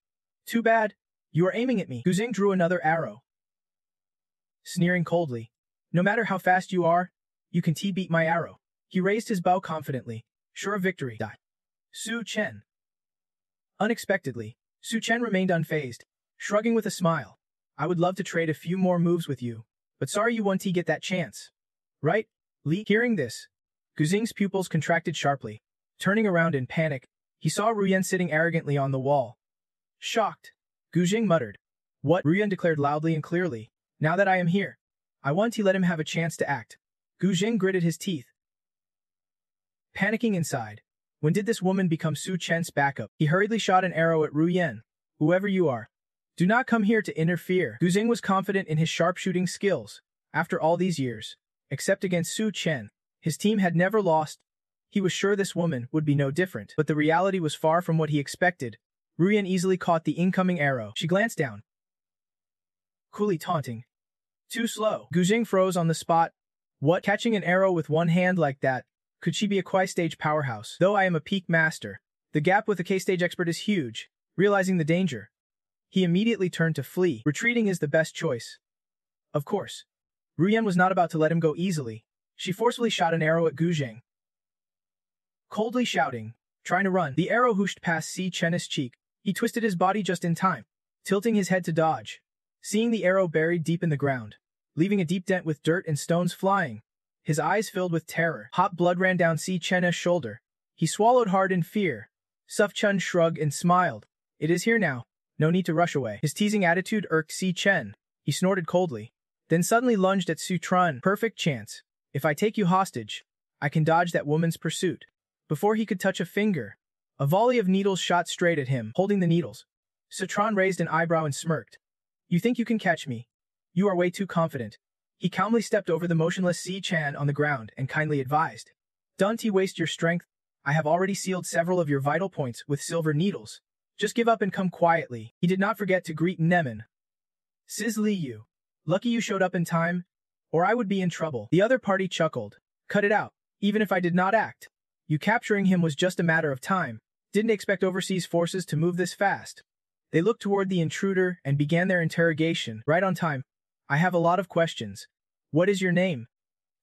Too bad, you are aiming at me. Guzing drew another arrow, sneering coldly. No matter how fast you are, you can beat my arrow. He raised his bow confidently, sure of victory. Sutran. Unexpectedly, Sutran remained unfazed, shrugging with a smile. I would love to trade a few more moves with you, but sorry you won't get that chance. Right, Li? Hearing this, Guzing's pupils contracted sharply. Turning around in panic, he saw Ruyan sitting arrogantly on the wall. Shocked, Guzing muttered. What? Ruyan declared loudly and clearly. Now that I am here, I want to let him have a chance to act. Guzing gritted his teeth, panicking inside. When did this woman become Sutran's backup? He hurriedly shot an arrow at Ruyan. Whoever you are, do not come here to interfere. Guzing was confident in his sharpshooting skills. After all these years, except against Sutran, his team had never lost. He was sure this woman would be no different, but the reality was far from what he expected. Ruyan easily caught the incoming arrow. She glanced down, coolly taunting. Too slow. Guzing froze on the spot, What? Catching an arrow with one hand like that? Could she be a K-stage powerhouse? Though I am a peak master, the gap with a K-stage expert is huge. Realizing the danger, he immediately turned to flee. Retreating is the best choice. Of course. Ruyan was not about to let him go easily. She forcefully shot an arrow at Gu Zheng. Coldly shouting, trying to run, the arrow whooshed past Si Chen's cheek. He twisted his body just in time, tilting his head to dodge. Seeing the arrow buried deep in the ground, leaving a deep dent with dirt and stones flying, his eyes filled with terror. Hot blood ran down Si Chen's shoulder. He swallowed hard in fear. Suf Chun shrugged and smiled. It is here now. No need to rush away. His teasing attitude irked Si Chen. He snorted coldly, then suddenly lunged at Su Tran. Perfect chance. If I take you hostage, I can dodge that woman's pursuit. Before he could touch a finger, a volley of needles shot straight at him. Holding the needles, Su Tran raised an eyebrow and smirked. You think you can catch me? You are way too confident. He calmly stepped over the motionless Si Chan on the ground and kindly advised. Don't waste your strength. I have already sealed several of your vital points with silver needles. Just give up and come quietly. He did not forget to greet Nemen. Sis Li Yu. Lucky you showed up in time, or I would be in trouble. The other party chuckled. Cut it out. Even if I did not act, you capturing him was just a matter of time. Didn't expect overseas forces to move this fast. They looked toward the intruder and began their interrogation. Right on time. I have a lot of questions. What is your name?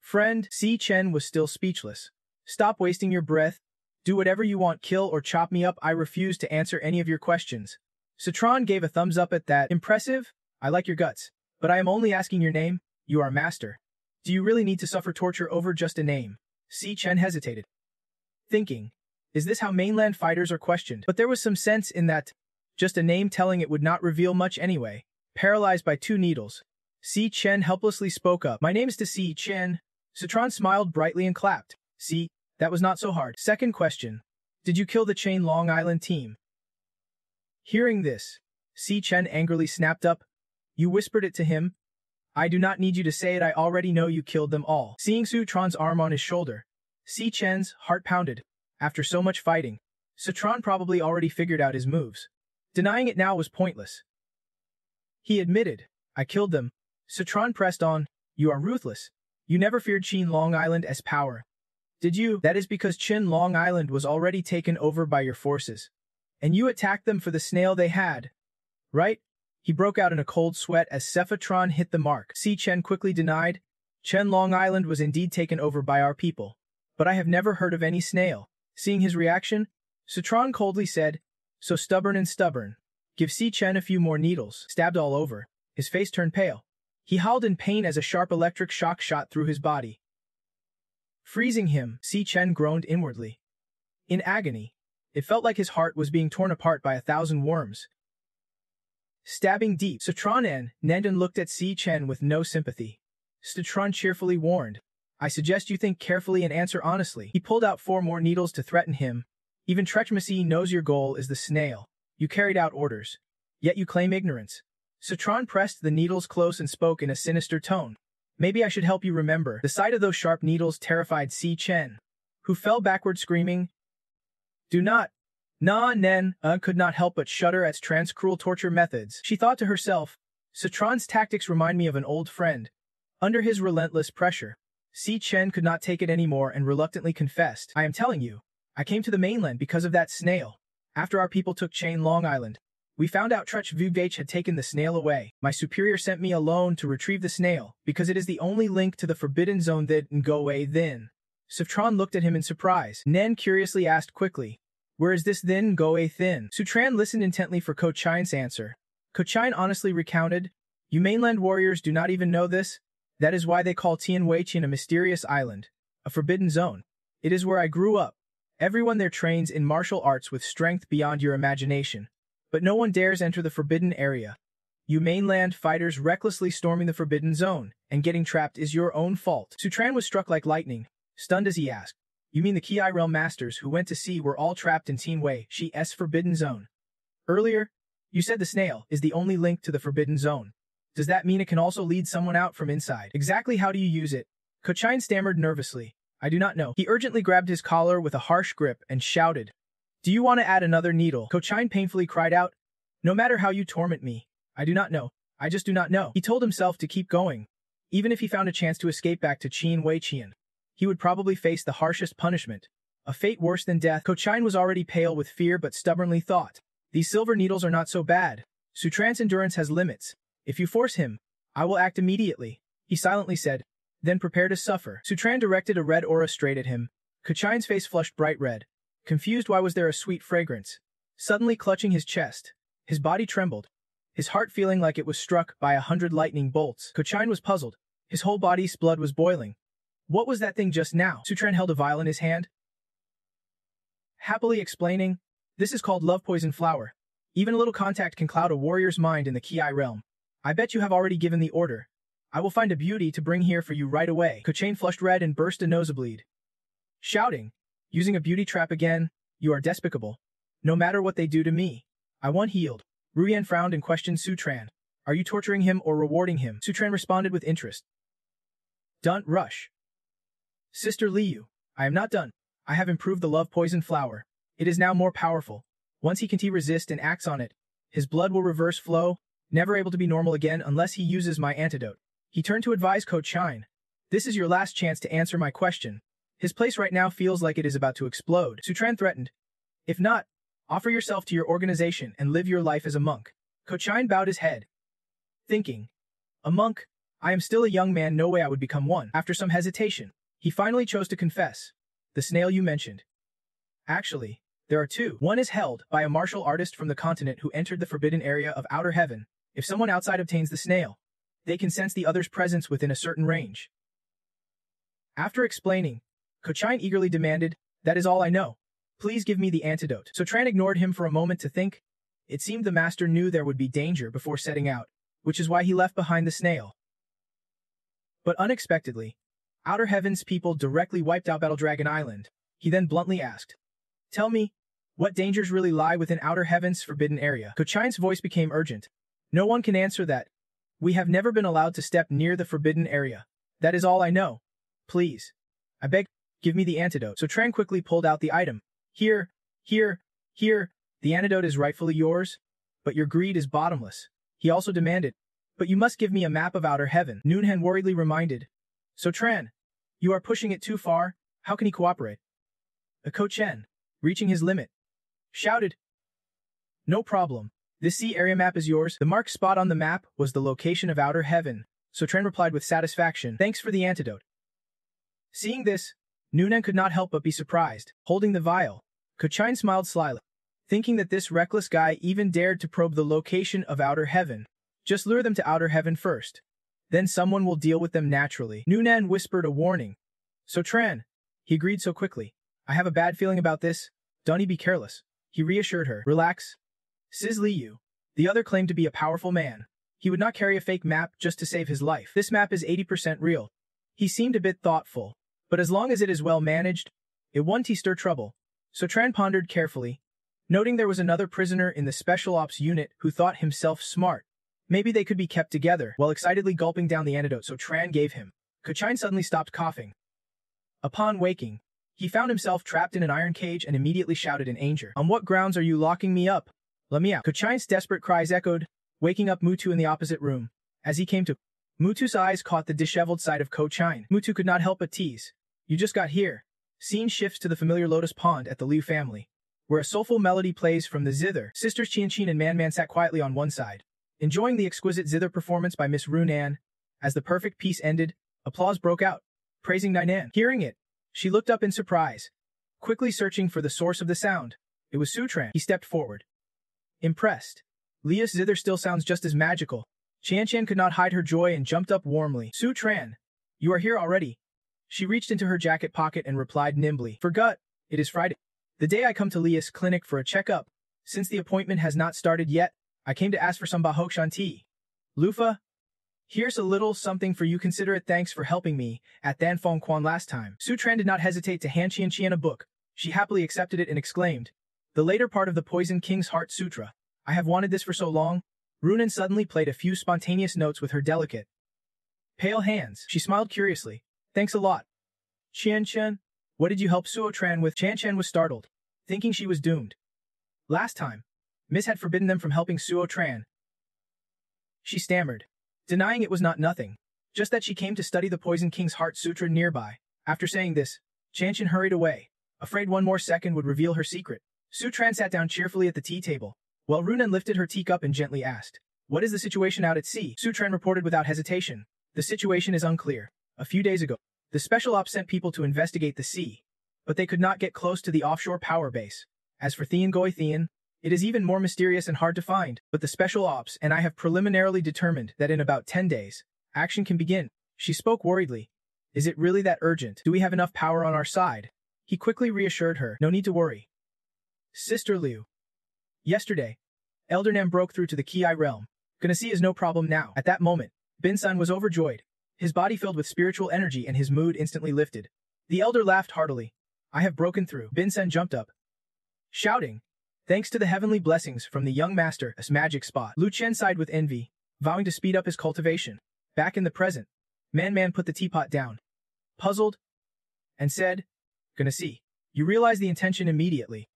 Friend. Si Chen was still speechless. Stop wasting your breath. Do whatever you want, kill or chop me up. I refuse to answer any of your questions. Citron gave a thumbs up at that. Impressive. I like your guts. But I am only asking your name. You are master. Do you really need to suffer torture over just a name? Si Chen hesitated, thinking, is this how mainland fighters are questioned? But there was some sense in that. Just a name telling it would not reveal much anyway. Paralyzed by 2 needles, Si Chen helplessly spoke up. My name is Si Chen. Citron smiled brightly and clapped. See, that was not so hard. Second question. Did you kill the Chain Long Island team? Hearing this, Si Chen angrily snapped up. You whispered it to him? I do not need you to say it. I already know you killed them all. Seeing Citron's arm on his shoulder, Si Chen's heart pounded. After so much fighting, Citron probably already figured out his moves. Denying it now was pointless. He admitted, I killed them. Citron pressed on. You are ruthless. You never feared Qin Long Island as power. Did you? That is because Qin Long Island was already taken over by your forces. And you attacked them for the snail they had. Right? He broke out in a cold sweat as Cephatron hit the mark. Si Chen quickly denied. Qin Long Island was indeed taken over by our people. But I have never heard of any snail. Seeing his reaction, Citron coldly said, so stubborn and stubborn. Give Si Chen a few more needles. Stabbed all over, his face turned pale. He howled in pain as a sharp electric shock shot through his body. Freezing him, Si Chen groaned inwardly. In agony, it felt like his heart was being torn apart by 1,000 worms. Stabbing deep, Citron and Nenden looked at Si Chen with no sympathy. Citron cheerfully warned, I suggest you think carefully and answer honestly. He pulled out 4 more needles to threaten him. Even Trechmasi knows your goal is the snail. You carried out orders. Yet you claim ignorance. Citron pressed the needles close and spoke in a sinister tone. Maybe I should help you remember. The sight of those sharp needles terrified Si Chen, who fell backward screaming. Do not. Nen could not help but shudder at Tran's cruel torture methods. She thought to herself, Citron's tactics remind me of an old friend. Under his relentless pressure, Si Chen could not take it anymore and reluctantly confessed. I am telling you, I came to the mainland because of that snail. After our people took Chain Long Island, we found out Trech Vugach had taken the snail away. My superior sent me alone to retrieve the snail, because it is the only link to the Forbidden Zone that Ngoe then. Citron looked at him in surprise. Nen curiously asked quickly, where is this then Ngoe thin? Sutran listened intently for Ko Chine's answer. Ko Chine honestly recounted, you mainland warriors do not even know this? That is why they call Tian Wei Chin a mysterious island, a forbidden zone. It is where I grew up. Everyone there trains in martial arts with strength beyond your imagination. But no one dares enter the forbidden area. You mainland fighters recklessly storming the forbidden zone and getting trapped is your own fault. Sutran was struck like lightning, stunned as he asked, you mean the Ki Realm masters who went to sea were all trapped in Tian Wei Chi's forbidden zone? Earlier, you said the snail is the only link to the forbidden zone. Does that mean it can also lead someone out from inside? Exactly how do you use it? Ko Chine stammered nervously. I do not know. He urgently grabbed his collar with a harsh grip and shouted, do you want to add another needle? Ko Chine painfully cried out, no matter how you torment me, I do not know. I just do not know. He told himself to keep going, Even if he found a chance to escape back to Qin Wei Qian, he would probably face the harshest punishment, a fate worse than death. Kochine was already pale with fear but stubbornly thought, "These silver needles are not so bad. Sutran's endurance has limits. If you force him, I will act immediately," he silently said, then prepare to suffer. Sutran directed a red aura straight at him. Kochine's face flushed bright red. Confused why was there a sweet fragrance. Suddenly clutching his chest, his body trembled, his heart feeling like it was struck by 100 lightning bolts. Kochine was puzzled. His whole body's blood was boiling. What was that thing just now? Sutran held a vial in his hand, happily explaining, "This is called love poison flower. Even a little contact can cloud a warrior's mind in the Ki realm. I bet you have already given the order. I will find a beauty to bring here for you right away." Kochine flushed red and burst a nosebleed. Shouting, "Using a beauty trap again? You are despicable. No matter what they do to me, I want healed." Ruyan frowned and questioned Sutran. "Are you torturing him or rewarding him?" Sutran responded with interest. "Don't rush. Sister Liu, I am not done. I have improved the love poison flower. It is now more powerful. Once he can resist and acts on it, his blood will reverse flow, never able to be normal again unless he uses my antidote." He turned to advise Kochine. "This is your last chance to answer my question. His place right now feels like it is about to explode." Sutran threatened. "If not, offer yourself to your organization and live your life as a monk." Kochine bowed his head, thinking, "A monk? I am still a young man, no way I would become one." After some hesitation, he finally chose to confess. "The snail you mentioned. Actually, there are two. One is held by a martial artist from the continent who entered the forbidden area of outer heaven. If someone outside obtains the snail, they can sense the other's presence within a certain range." After explaining, Kochine eagerly demanded, "That is all I know. Please give me the antidote." Sutran ignored him for a moment to think. It seemed the master knew there would be danger before setting out, which is why he left behind the snail. But unexpectedly, Outer Heaven's people directly wiped out Battle Dragon Island. He then bluntly asked, "Tell me, what dangers really lie within Outer Heaven's forbidden area?" Kochine's voice became urgent. "No one can answer that. We have never been allowed to step near the forbidden area. That is all I know. Please, I beg, give me the antidote." Sutran quickly pulled out the item. Here, the antidote is rightfully yours, but your greed is bottomless." He also demanded, "But you must give me a map of Outer Heaven." Noonhan worriedly reminded, "Sutran, you are pushing it too far. How can he cooperate?" Kochen, reaching his limit, shouted, "No problem. This sea area map is yours." The marked spot on the map was the location of Outer Heaven. Sutran replied with satisfaction, "Thanks for the antidote." Seeing this, Noonan could not help but be surprised. Holding the vial, Kochine smiled slyly, thinking that this reckless guy even dared to probe the location of Outer Heaven. Just lure them to Outer Heaven first. Then someone will deal with them naturally. Noonan whispered a warning. "Sutran," he agreed so quickly, "I have a bad feeling about this. Don't be careless." He reassured her. "Relax. Sis Liu." The other claimed to be a powerful man. He would not carry a fake map just to save his life. This map is 80% real. He seemed a bit thoughtful, but as long as it is well managed, it won't stir trouble. Sutran pondered carefully, noting there was another prisoner in the Special Ops unit who thought himself smart. Maybe they could be kept together. While excitedly gulping down the antidote Sutran gave him, Kochine suddenly stopped coughing. Upon waking, he found himself trapped in an iron cage and immediately shouted in anger, "On what grounds are you locking me up? Let me out." Kochine's desperate cries echoed, waking up Mutu in the opposite room. As he came to, Mutu's eyes caught the disheveled side of Kochine. Mutu could not help but tease, "You just got here." Scene shifts to the familiar lotus pond at the Liu family, where a soulful melody plays from the zither. Sisters Qian and Man sat quietly on one side, enjoying the exquisite zither performance by Miss Runan. As the perfect piece ended, applause broke out, praising Nainan. Hearing it, she looked up in surprise, quickly searching for the source of the sound. It was Sutran. He stepped forward, impressed. "Lia's zither still sounds just as magical." Qian could not hide her joy and jumped up warmly. "Sutran, you are here already." She reached into her jacket pocket and replied nimbly, "Forgot, it is Friday. The day I come to Lia's clinic for a checkup. Since the appointment has not started yet, I came to ask for some Bahokshan tea. Lufa, here's a little something for you. Consider it thanks for helping me at Danfeng Quan last time." Sutran did not hesitate to hand Qian a book. She happily accepted it and exclaimed, "The later part of the Poison King's Heart Sutra. I have wanted this for so long." Runan suddenly played a few spontaneous notes with her delicate, pale hands. She smiled curiously. "Thanks a lot. Qian, what did you help Suotran with?" Qian was startled, thinking she was doomed. Last time, Miss had forbidden them from helping Suotran. She stammered, denying it was not nothing. just that she came to study the Poison King's Heart Sutra nearby. After saying this, Chanchin hurried away, afraid one more second would reveal her secret. Su Tran sat down cheerfully at the tea table, while Runan lifted her teacup and gently asked, "What is the situation out at sea?" Su Tran reported without hesitation. "The situation is unclear. A few days ago, the Special Ops sent people to investigate the sea, but they could not get close to the offshore power base. As for Thean, it is even more mysterious and hard to find, but the Special Ops and I have preliminarily determined that in about 10 days, action can begin." She spoke worriedly. "Is it really that urgent? Do we have enough power on our side?" He quickly reassured her, "No need to worry. Sister Liu. Yesterday, Elder Nam broke through to the Ki realm. Gonna see is no problem now." At that moment, Bin Sun was overjoyed, his body filled with spiritual energy and his mood instantly lifted. The elder laughed heartily. "I have broken through." Bin Sun jumped up, shouting, "Thanks to the heavenly blessings from the young master, this magic spot." Lu Chen sighed with envy, vowing to speed up his cultivation. Back in the present, Man put the teapot down, puzzled, and said, "Gonna see. You realize the intention immediately.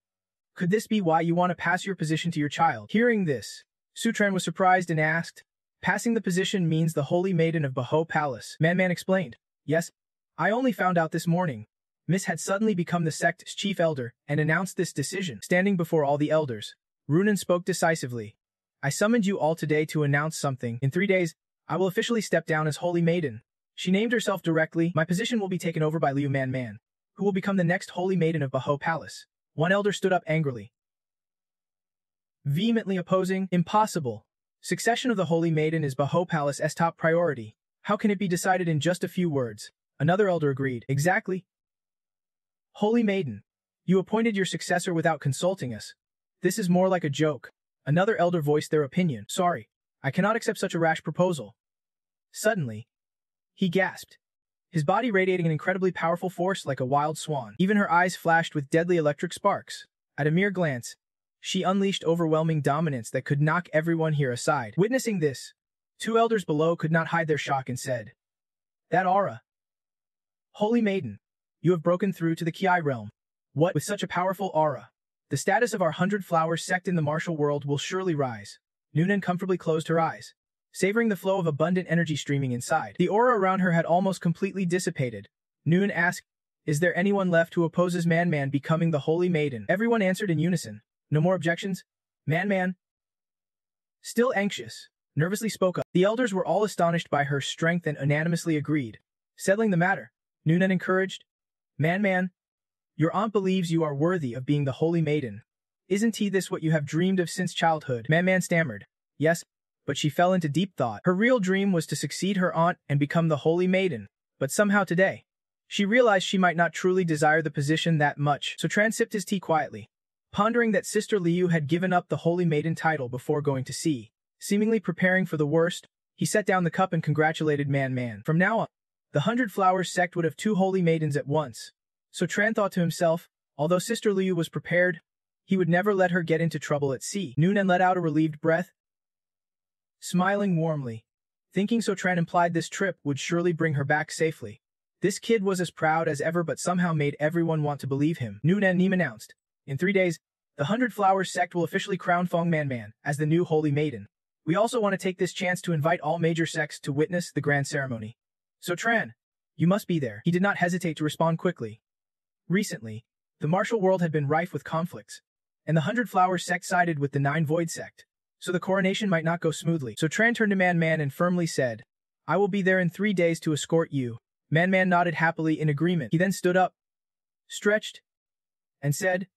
Could this be why you want to pass your position to your child?" Hearing this, Su Tran was surprised and asked, "Passing the position means the Holy Maiden of Baho Palace?" Man explained, "Yes, I only found out this morning. Miss had suddenly become the sect's chief elder and announced this decision." Standing before all the elders, Runan spoke decisively. "I summoned you all today to announce something. In 3 days, I will officially step down as Holy Maiden." She named herself directly. "My position will be taken over by Liu Man, who will become the next Holy Maiden of Baho Palace." One elder stood up angrily, vehemently opposing, "Impossible. Succession of the Holy Maiden is Baho Palace's top priority. How can it be decided in just a few words?" Another elder agreed, "Exactly. Holy Maiden, you appointed your successor without consulting us. This is more like a joke." Another elder voiced their opinion. "Sorry, I cannot accept such a rash proposal." Suddenly, he gasped, his body radiating an incredibly powerful force like a wild swan. Even her eyes flashed with deadly electric sparks. At a mere glance, she unleashed overwhelming dominance that could knock everyone here aside. Witnessing this, 2 elders below could not hide their shock and said, "That aura! Holy Maiden, you have broken through to the Ki realm. What with such a powerful aura? The status of our 100 Flowers sect in the martial world will surely rise." Noonan comfortably closed her eyes, savoring the flow of abundant energy streaming inside. The aura around her had almost completely dissipated. Noon asked, "Is there anyone left who opposes Man becoming the Holy Maiden?" Everyone answered in unison. "No more objections?" Man, still anxious, nervously spoke up. The elders were all astonished by her strength and unanimously agreed. Settling the matter, Noonan encouraged, Man, your aunt believes you are worthy of being the Holy Maiden. Isn't this what you have dreamed of since childhood?" Man stammered, "Yes, but she fell into deep thought. Her real dream was to succeed her aunt and become the Holy Maiden. But somehow today, she realized she might not truly desire the position that much." So Tran sipped his tea quietly, pondering that Sister Liu had given up the Holy Maiden title before going to sea. Seemingly preparing for the worst, he set down the cup and congratulated Man. From now on, the 100 Flowers sect would have 2 Holy Maidens at once. So Tran thought to himself, although Sister Liu was prepared, he would never let her get into trouble at sea. Noonan let out a relieved breath, smiling warmly, thinking So Tran implied this trip would surely bring her back safely. This kid was as proud as ever but somehow made everyone want to believe him. Noonan Neem announced, "In 3 days, the 100 Flowers sect will officially crown Feng Man as the new Holy Maiden. We also want to take this chance to invite all major sects to witness the grand ceremony. So Tran, you must be there." He did not hesitate to respond quickly. Recently, the martial world had been rife with conflicts, and the 100 Flowers sect sided with the 9 Void sect, so the coronation might not go smoothly. So Tran turned to Man and firmly said, "I will be there in 3 days to escort you." Man nodded happily in agreement. He then stood up, stretched, and said,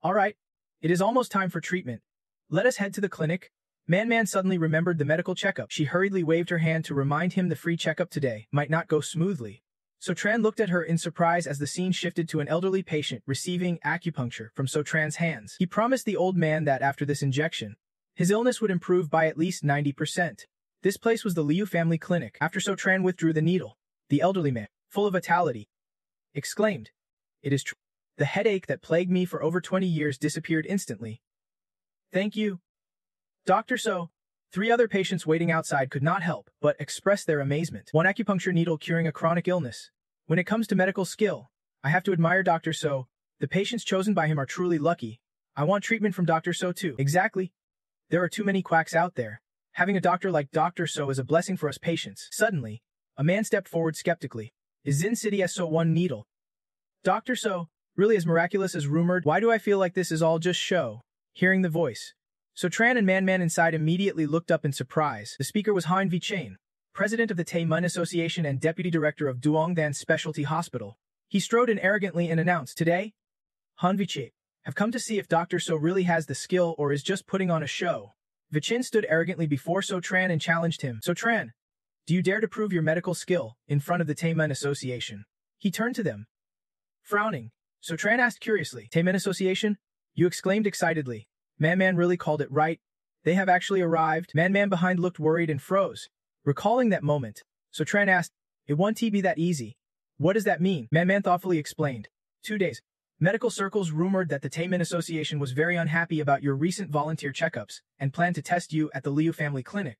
"All right, it is almost time for treatment. Let us head to the clinic." Man suddenly remembered the medical checkup. She hurriedly waved her hand to remind him the free checkup today might not go smoothly. So Tran looked at her in surprise as the scene shifted to an elderly patient receiving acupuncture from So Tran's hands. He promised the old man that after this injection, his illness would improve by at least 90%. This place was the Liu family clinic. After So Tran withdrew the needle, the elderly man, full of vitality, exclaimed, "It is true. The headache that plagued me for over 20 years disappeared instantly. Thank you, Dr. So." 3 other patients waiting outside could not help but express their amazement. One acupuncture needle curing a chronic illness. When it comes to medical skill, I have to admire Dr. So. The patients chosen by him are truly lucky. I want treatment from Dr. So too. Exactly. There are too many quacks out there. Having a doctor like Dr. So is a blessing for us patients. Suddenly, A man stepped forward skeptically. Is Zin City SO1 needle? Dr. So, really as miraculous as rumored? Why do I feel like this is all just show? Hearing the voice. So Tran and Man inside immediately looked up in surprise. The speaker was Han Vi-chain, president of the Tae Mun Association and deputy director of Duongdan Specialty Hospital. He strode in arrogantly and announced, "Today, Han Vi-chain, have come to see if Dr. So really has the skill or is just putting on a show." Vi-chain stood arrogantly before So Tran and challenged him. "So Tran, do you dare to prove your medical skill in front of the Tae Mun Association?" He turned to them. Frowning, So Tran asked curiously, "Tae Mun Association?" You exclaimed excitedly. Man really called it right. They have actually arrived. Man behind looked worried and froze. Recalling that moment, So Tran asked, "It won't be that easy." "What does that mean?" Man thoughtfully explained. 2 days. Medical circles rumored that the Tae Mun Association was very unhappy about your recent volunteer checkups and planned to test you at the Liu family clinic.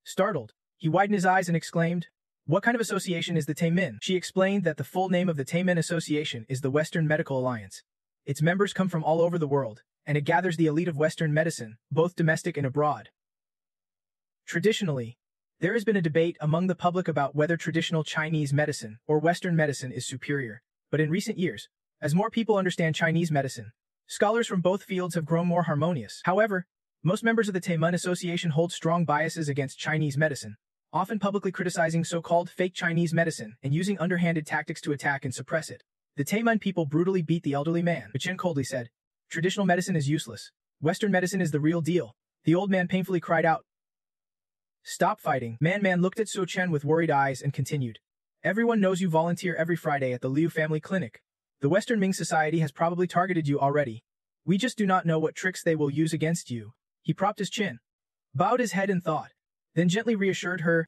Startled, he widened his eyes and exclaimed, "What kind of association is the Tae Mun?" She explained that the full name of the Tae Mun Association is the Western Medical Alliance. Its members come from all over the world, and it gathers the elite of Western medicine, both domestic and abroad. Traditionally, there has been a debate among the public about whether traditional Chinese medicine or Western medicine is superior. But in recent years, as more people understand Chinese medicine, scholars from both fields have grown more harmonious. However, most members of the Tae Mun Association hold strong biases against Chinese medicine, often publicly criticizing so-called fake Chinese medicine and using underhanded tactics to attack and suppress it. The Tae Mun people brutally beat the elderly man, Chen coldly said. "Traditional medicine is useless. Western medicine is the real deal." The old man painfully cried out. "Stop fighting." Man looked at Su Chen with worried eyes and continued. "Everyone knows you volunteer every Friday at the Liu family clinic. The Western Ming Society has probably targeted you already. We just do not know what tricks they will use against you." He propped his chin, bowed his head in thought, then gently reassured her,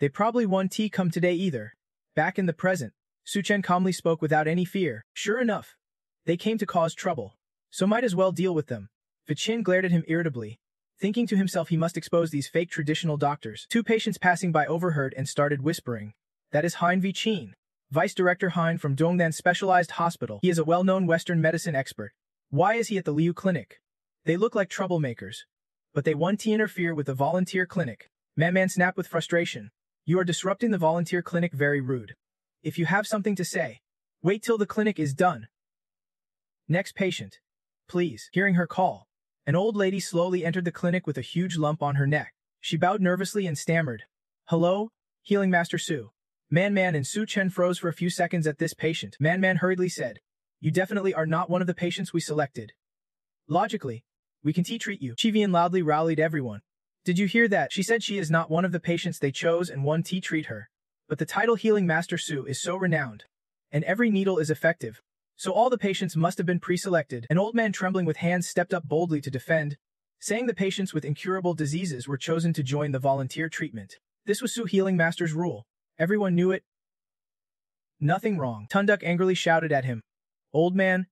They probably won't come today either." Back in the present, Su Chen calmly spoke without any fear. "Sure enough, they came to cause trouble, so might as well deal with them." Vi-chain glared at him irritably, thinking to himself he must expose these fake traditional doctors. 2 patients passing by overheard and started whispering. "That is Han Vi-chain, Vice Director Han from Dongdan Specialized Hospital. He is a well-known Western medicine expert. Why is he at the Liu clinic? They look like troublemakers, but they want to interfere with the volunteer clinic." Man snapped with frustration. "You are disrupting the volunteer clinic. Very rude. If you have something to say, wait till the clinic is done." "Next patient, please." Hearing her call, an old lady slowly entered the clinic with a huge lump on her neck. She bowed nervously and stammered, "Hello, Healing Master Su." Man and Su Chen froze for a few seconds at this patient. Man hurriedly said, "You definitely are not one of the patients we selected. Logically, we can treat you." Chivian loudly rallied everyone. "Did you hear that?" She said she is not one of the patients they chose and one to treat her. But the title Healing Master Su is so renowned, and every needle is effective, so all the patients must have been pre-selected. An old man trembling with hands stepped up boldly to defend, saying the patients with incurable diseases were chosen to join the volunteer treatment. This was Su Healing Master's rule. Everyone knew it. "Nothing wrong," Tunduk angrily shouted at him. "Old man,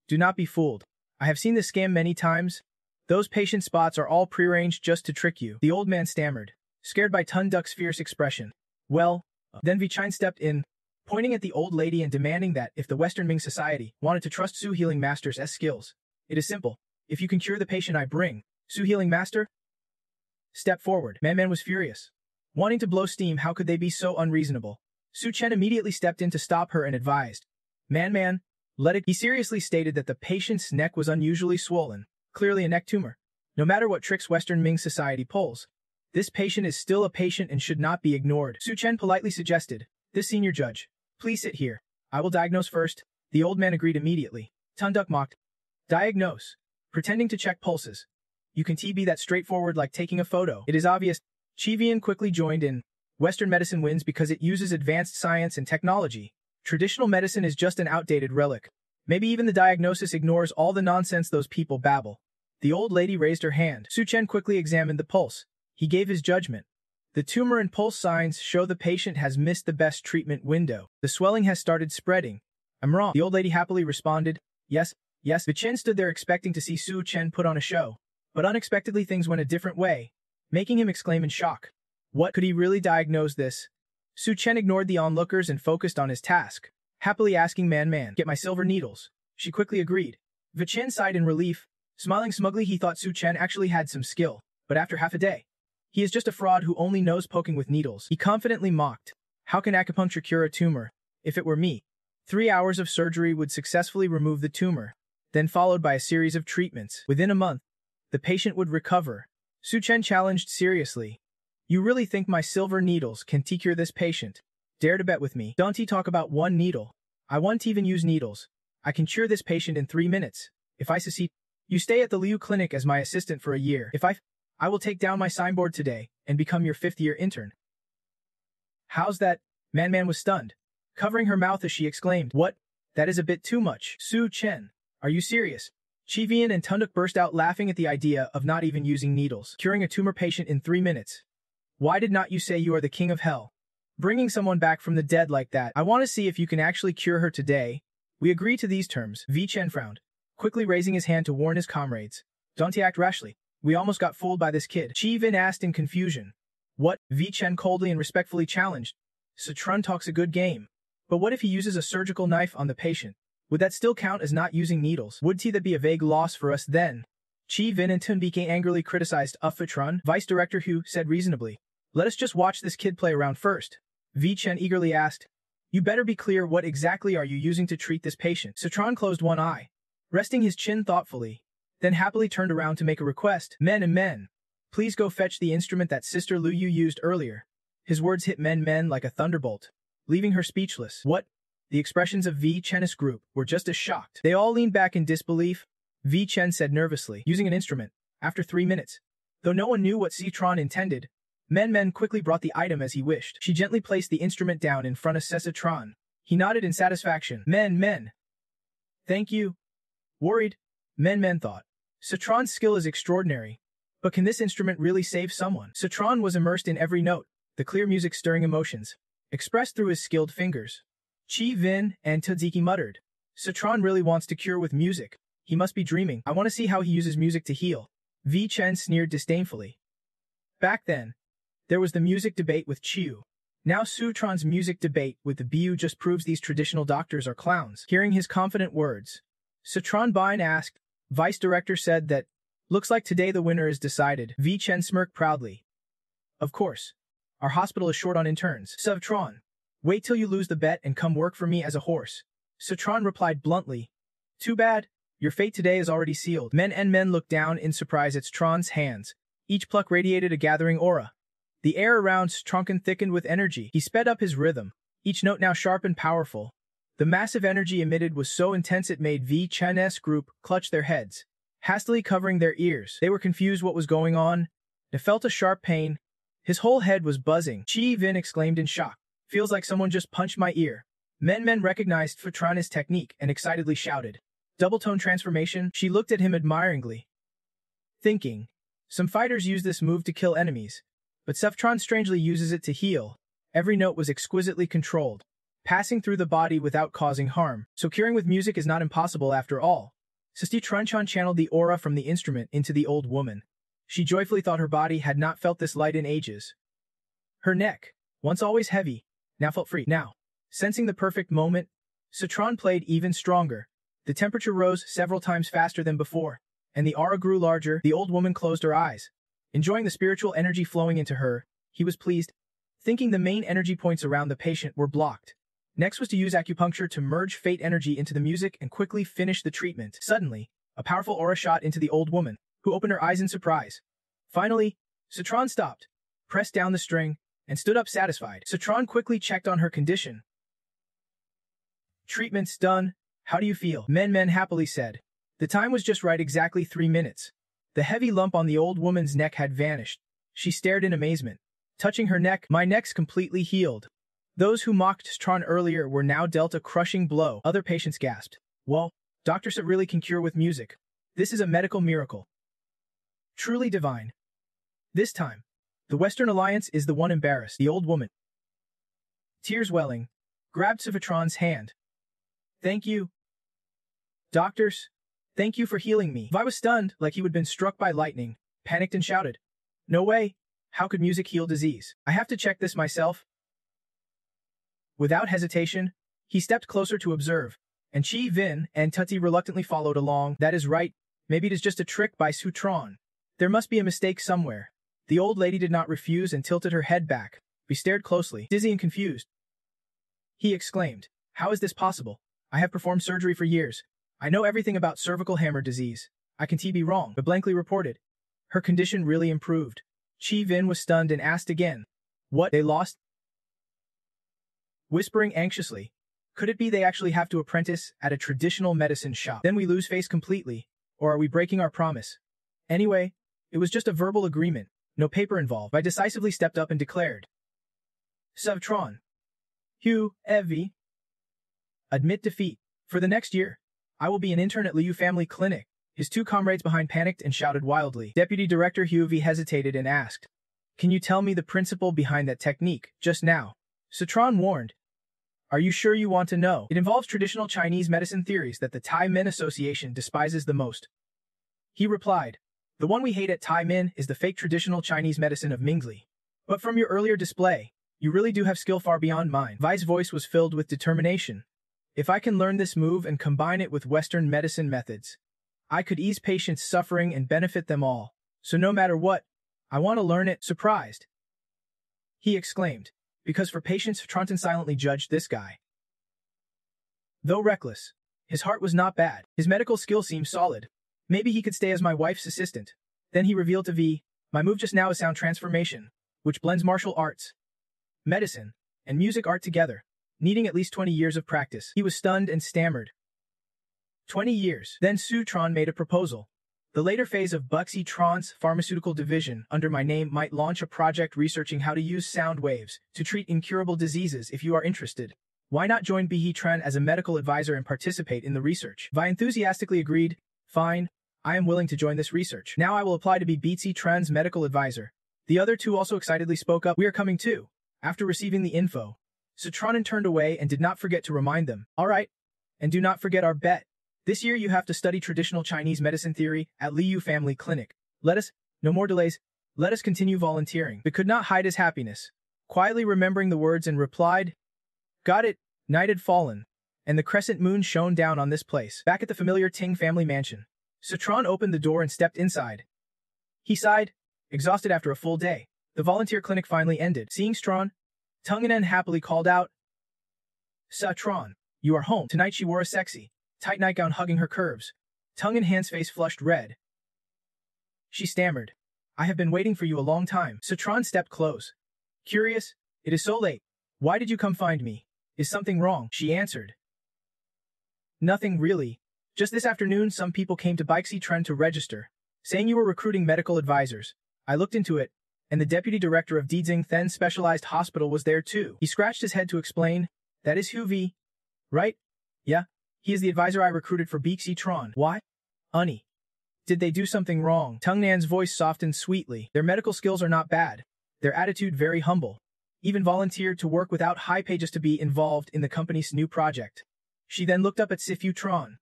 do not be fooled. I have seen this scam many times. Those patient spots are all prearranged just to trick you." The old man stammered, scared by Tunduk's fierce expression. "Well, then Vi-chain stepped in, pointing at the old lady and demanding that if the Western Ming Society wanted to trust Su Healing Master's skills, it is simple. If you can cure the patient I bring, Su Healing Master, step forward." Man was furious. Wanting to blow steam, how could they be so unreasonable? Su Chen immediately stepped in to stop her and advised, Man, let it." He seriously stated that the patient's neck was unusually swollen, clearly a neck tumor. No matter what tricks Western Ming Society pulls, this patient is still a patient and should not be ignored. Su Chen politely suggested, "This senior judge, please sit here. I will diagnose first." The old man agreed immediately. Tunduk mocked, "Diagnose? Pretending to check pulses. You can be that straightforward like taking a photo. It is obvious." Chivian quickly joined in. "Western medicine wins because it uses advanced science and technology. Traditional medicine is just an outdated relic. Maybe even the diagnosis ignores all the nonsense those people babble." The old lady raised her hand. Su Chen quickly examined the pulse. He gave his judgment. The tumor and pulse signs show the patient has missed the best treatment window. The swelling has started spreading. "I'm wrong." The old lady happily responded, Yes. Vi-chain stood there expecting to see Su Chen put on a show, but unexpectedly things went a different way, making him exclaim in shock. What, could he really diagnose this? Su Chen ignored the onlookers and focused on his task, happily asking Man, "Get my silver needles." She quickly agreed. Vi-chain sighed in relief, smiling smugly. He thought Su Chen actually had some skill, but after half a day, he is just a fraud who only knows poking with needles. He confidently mocked. How can acupuncture cure a tumor? If it were me, 3 hours of surgery would successfully remove the tumor, then followed by a series of treatments. Within a month, the patient would recover. Su Chen challenged seriously. You really think my silver needles can cure this patient? Dare to bet with me. Don't talk about one needle. I won't even use needles. I can cure this patient in 3 minutes. If I succeed, you stay at the Liu Clinic as my assistant for a year. If I will take down my signboard today and become your 5th-year intern. How's that? Man was stunned, covering her mouth as she exclaimed, What? That is a bit too much. Su Chen, are you serious? Chi Vian and Tunduk burst out laughing at the idea of not even using needles, curing a tumor patient in 3 minutes. Why did not you say you are the king of hell? Bringing someone back from the dead like that. I want to see if you can actually cure her today. We agree to these terms. Vi Chen frowned, quickly raising his hand to warn his comrades. Don't act rashly. We almost got fooled by this kid. Chi Vin asked in confusion. What? Vi Chen coldly and respectfully challenged. Sitrun talks a good game. But what if he uses a surgical knife on the patient? Would that still count as not using needles? Would that be a vague loss for us then? Chi Vin and Tun Bike angrily criticized Fitron. Vice Director Hu said reasonably. Let us just watch this kid play around first. Vi Chen eagerly asked. You better be clear, what exactly are you using to treat this patient? Citron closed one eye, resting his chin thoughtfully, then happily turned around to make a request. Men, please go fetch the instrument that Sister Lu Yu used earlier. His words hit men like a thunderbolt, leaving her speechless. What? The expressions of Vi Chen's group were just as shocked. They all leaned back in disbelief. Vi Chen said nervously, using an instrument, after 3 minutes. Though no one knew what Citron intended, Men quickly brought the item as he wished. She gently placed the instrument down in front of Citron. He nodded in satisfaction. Men. Thank you. Worried, Men thought. Citron's skill is extraordinary. But can this instrument really save someone? Citron was immersed in every note, the clear music stirring emotions, expressed through his skilled fingers. Chi Vin and Tadziki muttered. Citron really wants to cure with music. He must be dreaming. I want to see how he uses music to heal. Vi Chen sneered disdainfully. Back then, there was the music debate with Chiu. Now Sutron's music debate with the Bu just proves these traditional doctors are clowns. Hearing his confident words, Citron Bine asked. Vice Director said that, looks like today the winner is decided. Vi Chen smirked proudly. Of course. Our hospital is short on interns. Citron, wait till you lose the bet and come work for me as a horse. Citron replied bluntly. Too bad. Your fate today is already sealed. Men looked down in surprise at Citron's hands. Each pluck radiated a gathering aura. The air around Stronken thickened with energy. He sped up his rhythm, each note now sharp and powerful. The massive energy emitted was so intense it made Vi Chen's group clutch their heads, hastily covering their ears. They were confused what was going on. They felt a sharp pain. His whole head was buzzing. Chi Vin exclaimed in shock. Feels like someone just punched my ear. Men recognized Fitrana's technique and excitedly shouted. Double-tone transformation. She looked at him admiringly, thinking, some fighters use this move to kill enemies, but Ceftron strangely uses it to heal. Every note was exquisitely controlled, passing through the body without causing harm. So curing with music is not impossible after all. Sisti Trunchan channeled the aura from the instrument into the old woman. She joyfully thought her body had not felt this light in ages. Her neck, once always heavy, now felt free. Now, sensing the perfect moment, Citron played even stronger. The temperature rose several times faster than before, and the aura grew larger. The old woman closed her eyes. Enjoying the spiritual energy flowing into her, he was pleased, thinking the main energy points around the patient were blocked. Next was to use acupuncture to merge fate energy into the music and quickly finish the treatment. Suddenly, a powerful aura shot into the old woman, who opened her eyes in surprise. Finally, Citron stopped, pressed down the string, and stood up satisfied. Citron quickly checked on her condition. Treatment's done. How do you feel? Men happily said. The time was just right, exactly 3 minutes. The heavy lump on the old woman's neck had vanished. She stared in amazement. Touching her neck, my neck's completely healed. Those who mocked Citron earlier were now dealt a crushing blow. Other patients gasped. Well, doctors really can cure with music. This is a medical miracle. Truly divine. This time, the Western Alliance is the one embarrassed. The old woman, tears welling, grabbed Citron's hand. Thank you. Doctors, thank you for healing me. Vi was stunned, like he had been struck by lightning, panicked and shouted. No way. How could music heal disease? I have to check this myself. Without hesitation, he stepped closer to observe, and Chi Vin and Tutsi reluctantly followed along. That is right. Maybe it is just a trick by Citron. There must be a mistake somewhere. The old lady did not refuse and tilted her head back. We stared closely, dizzy and confused. He exclaimed. How is this possible? I have performed surgery for years. I know everything about cervical hammer disease. I can be wrong, but blankly reported. Her condition really improved. Chi Vin was stunned and asked again. What, they lost? Whispering anxiously. Could it be they actually have to apprentice at a traditional medicine shop? Then we lose face completely. Or are we breaking our promise? Anyway, it was just a verbal agreement. No paper involved. I decisively stepped up and declared. Savtron. Hugh, Evie. Admit defeat. For the next year, I will be an intern at Liu Family Clinic. His two comrades behind panicked and shouted wildly. Deputy Director Hugh hesitated and asked, Can you tell me the principle behind that technique, just now? Citron warned. Are you sure you want to know? It involves traditional Chinese medicine theories that the Tai Min Association despises the most. He replied, The one we hate at Tai Min is the fake traditional Chinese medicine of Mingzi. But from your earlier display, you really do have skill far beyond mine. Vai's voice was filled with determination. If I can learn this move and combine it with Western medicine methods, I could ease patients' suffering and benefit them all. So no matter what, I want to learn it. Surprised, he exclaimed, because for patients, Tronton silently judged this guy. Though reckless, his heart was not bad. His medical skill seemed solid. Maybe he could stay as my wife's assistant. Then he revealed to V, my move just now is sound transformation, which blends martial arts, medicine, and music art together, needing at least 20 years of practice. He was stunned and stammered. 20 years. Then Sutron made a proposal. The later phase of Buxi Tron's pharmaceutical division under my name might launch a project researching how to use sound waves to treat incurable diseases if you are interested. Why not join Bihi Tran as a medical advisor and participate in the research? Vi enthusiastically agreed. Fine, I am willing to join this research. Now I will apply to be Bizi Tran's medical advisor. The other two also excitedly spoke up. We are coming too. After receiving the info, Citronin turned away and did not forget to remind them. All right, and do not forget our bet. This year you have to study traditional Chinese medicine theory at Liu Family Clinic. No more delays, let us continue volunteering. But could not hide his happiness, quietly remembering the words and replied, Got it. Night had fallen, and the crescent moon shone down on this place. Back at the familiar Ting family mansion, Citron opened the door and stepped inside. He sighed, exhausted after a full day. The volunteer clinic finally ended. Seeing Strawn, Tunganen happily called out, Citron, you are home. Tonight she wore a sexy, tight nightgown hugging her curves. Tunganhan's face flushed red. She stammered, I have been waiting for you a long time. Citron stepped close. Curious, it is so late. Why did you come find me? Is something wrong? She answered. Nothing really. Just this afternoon some people came to Bixi Tren to register, saying you were recruiting medical advisors. I looked into it, and the deputy director of Dizing Then Specialized Hospital was there too. He scratched his head to explain, That is Hu Vi, right? Yeah, he is the advisor I recruited for Bixi Tron. Why? Unnie. Did they do something wrong? Tungnan's voice softened sweetly. Their medical skills are not bad. Their attitude very humble. Even volunteered to work without high pay just to be involved in the company's new project. She then looked up at Sifu Tron,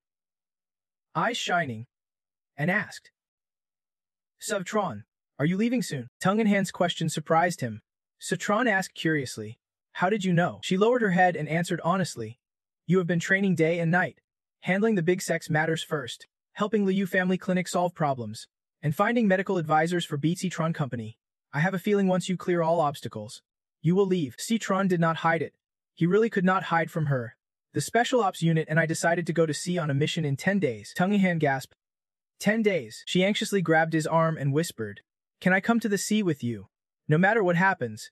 eyes shining, and asked, Subtron, are you leaving soon? Tunganhan's question surprised him. Citron asked curiously, How did you know? She lowered her head and answered honestly, You have been training day and night, handling the big sex matters first, helping Liu Family Clinic solve problems, and finding medical advisors for Citron Company. I have a feeling once you clear all obstacles, you will leave. Citron did not hide it. He really could not hide from her. The Special Ops Unit and I decided to go to sea on a mission in 10 days. Tungahan gasped. 10 days. She anxiously grabbed his arm and whispered, Can I come to the sea with you? No matter what happens,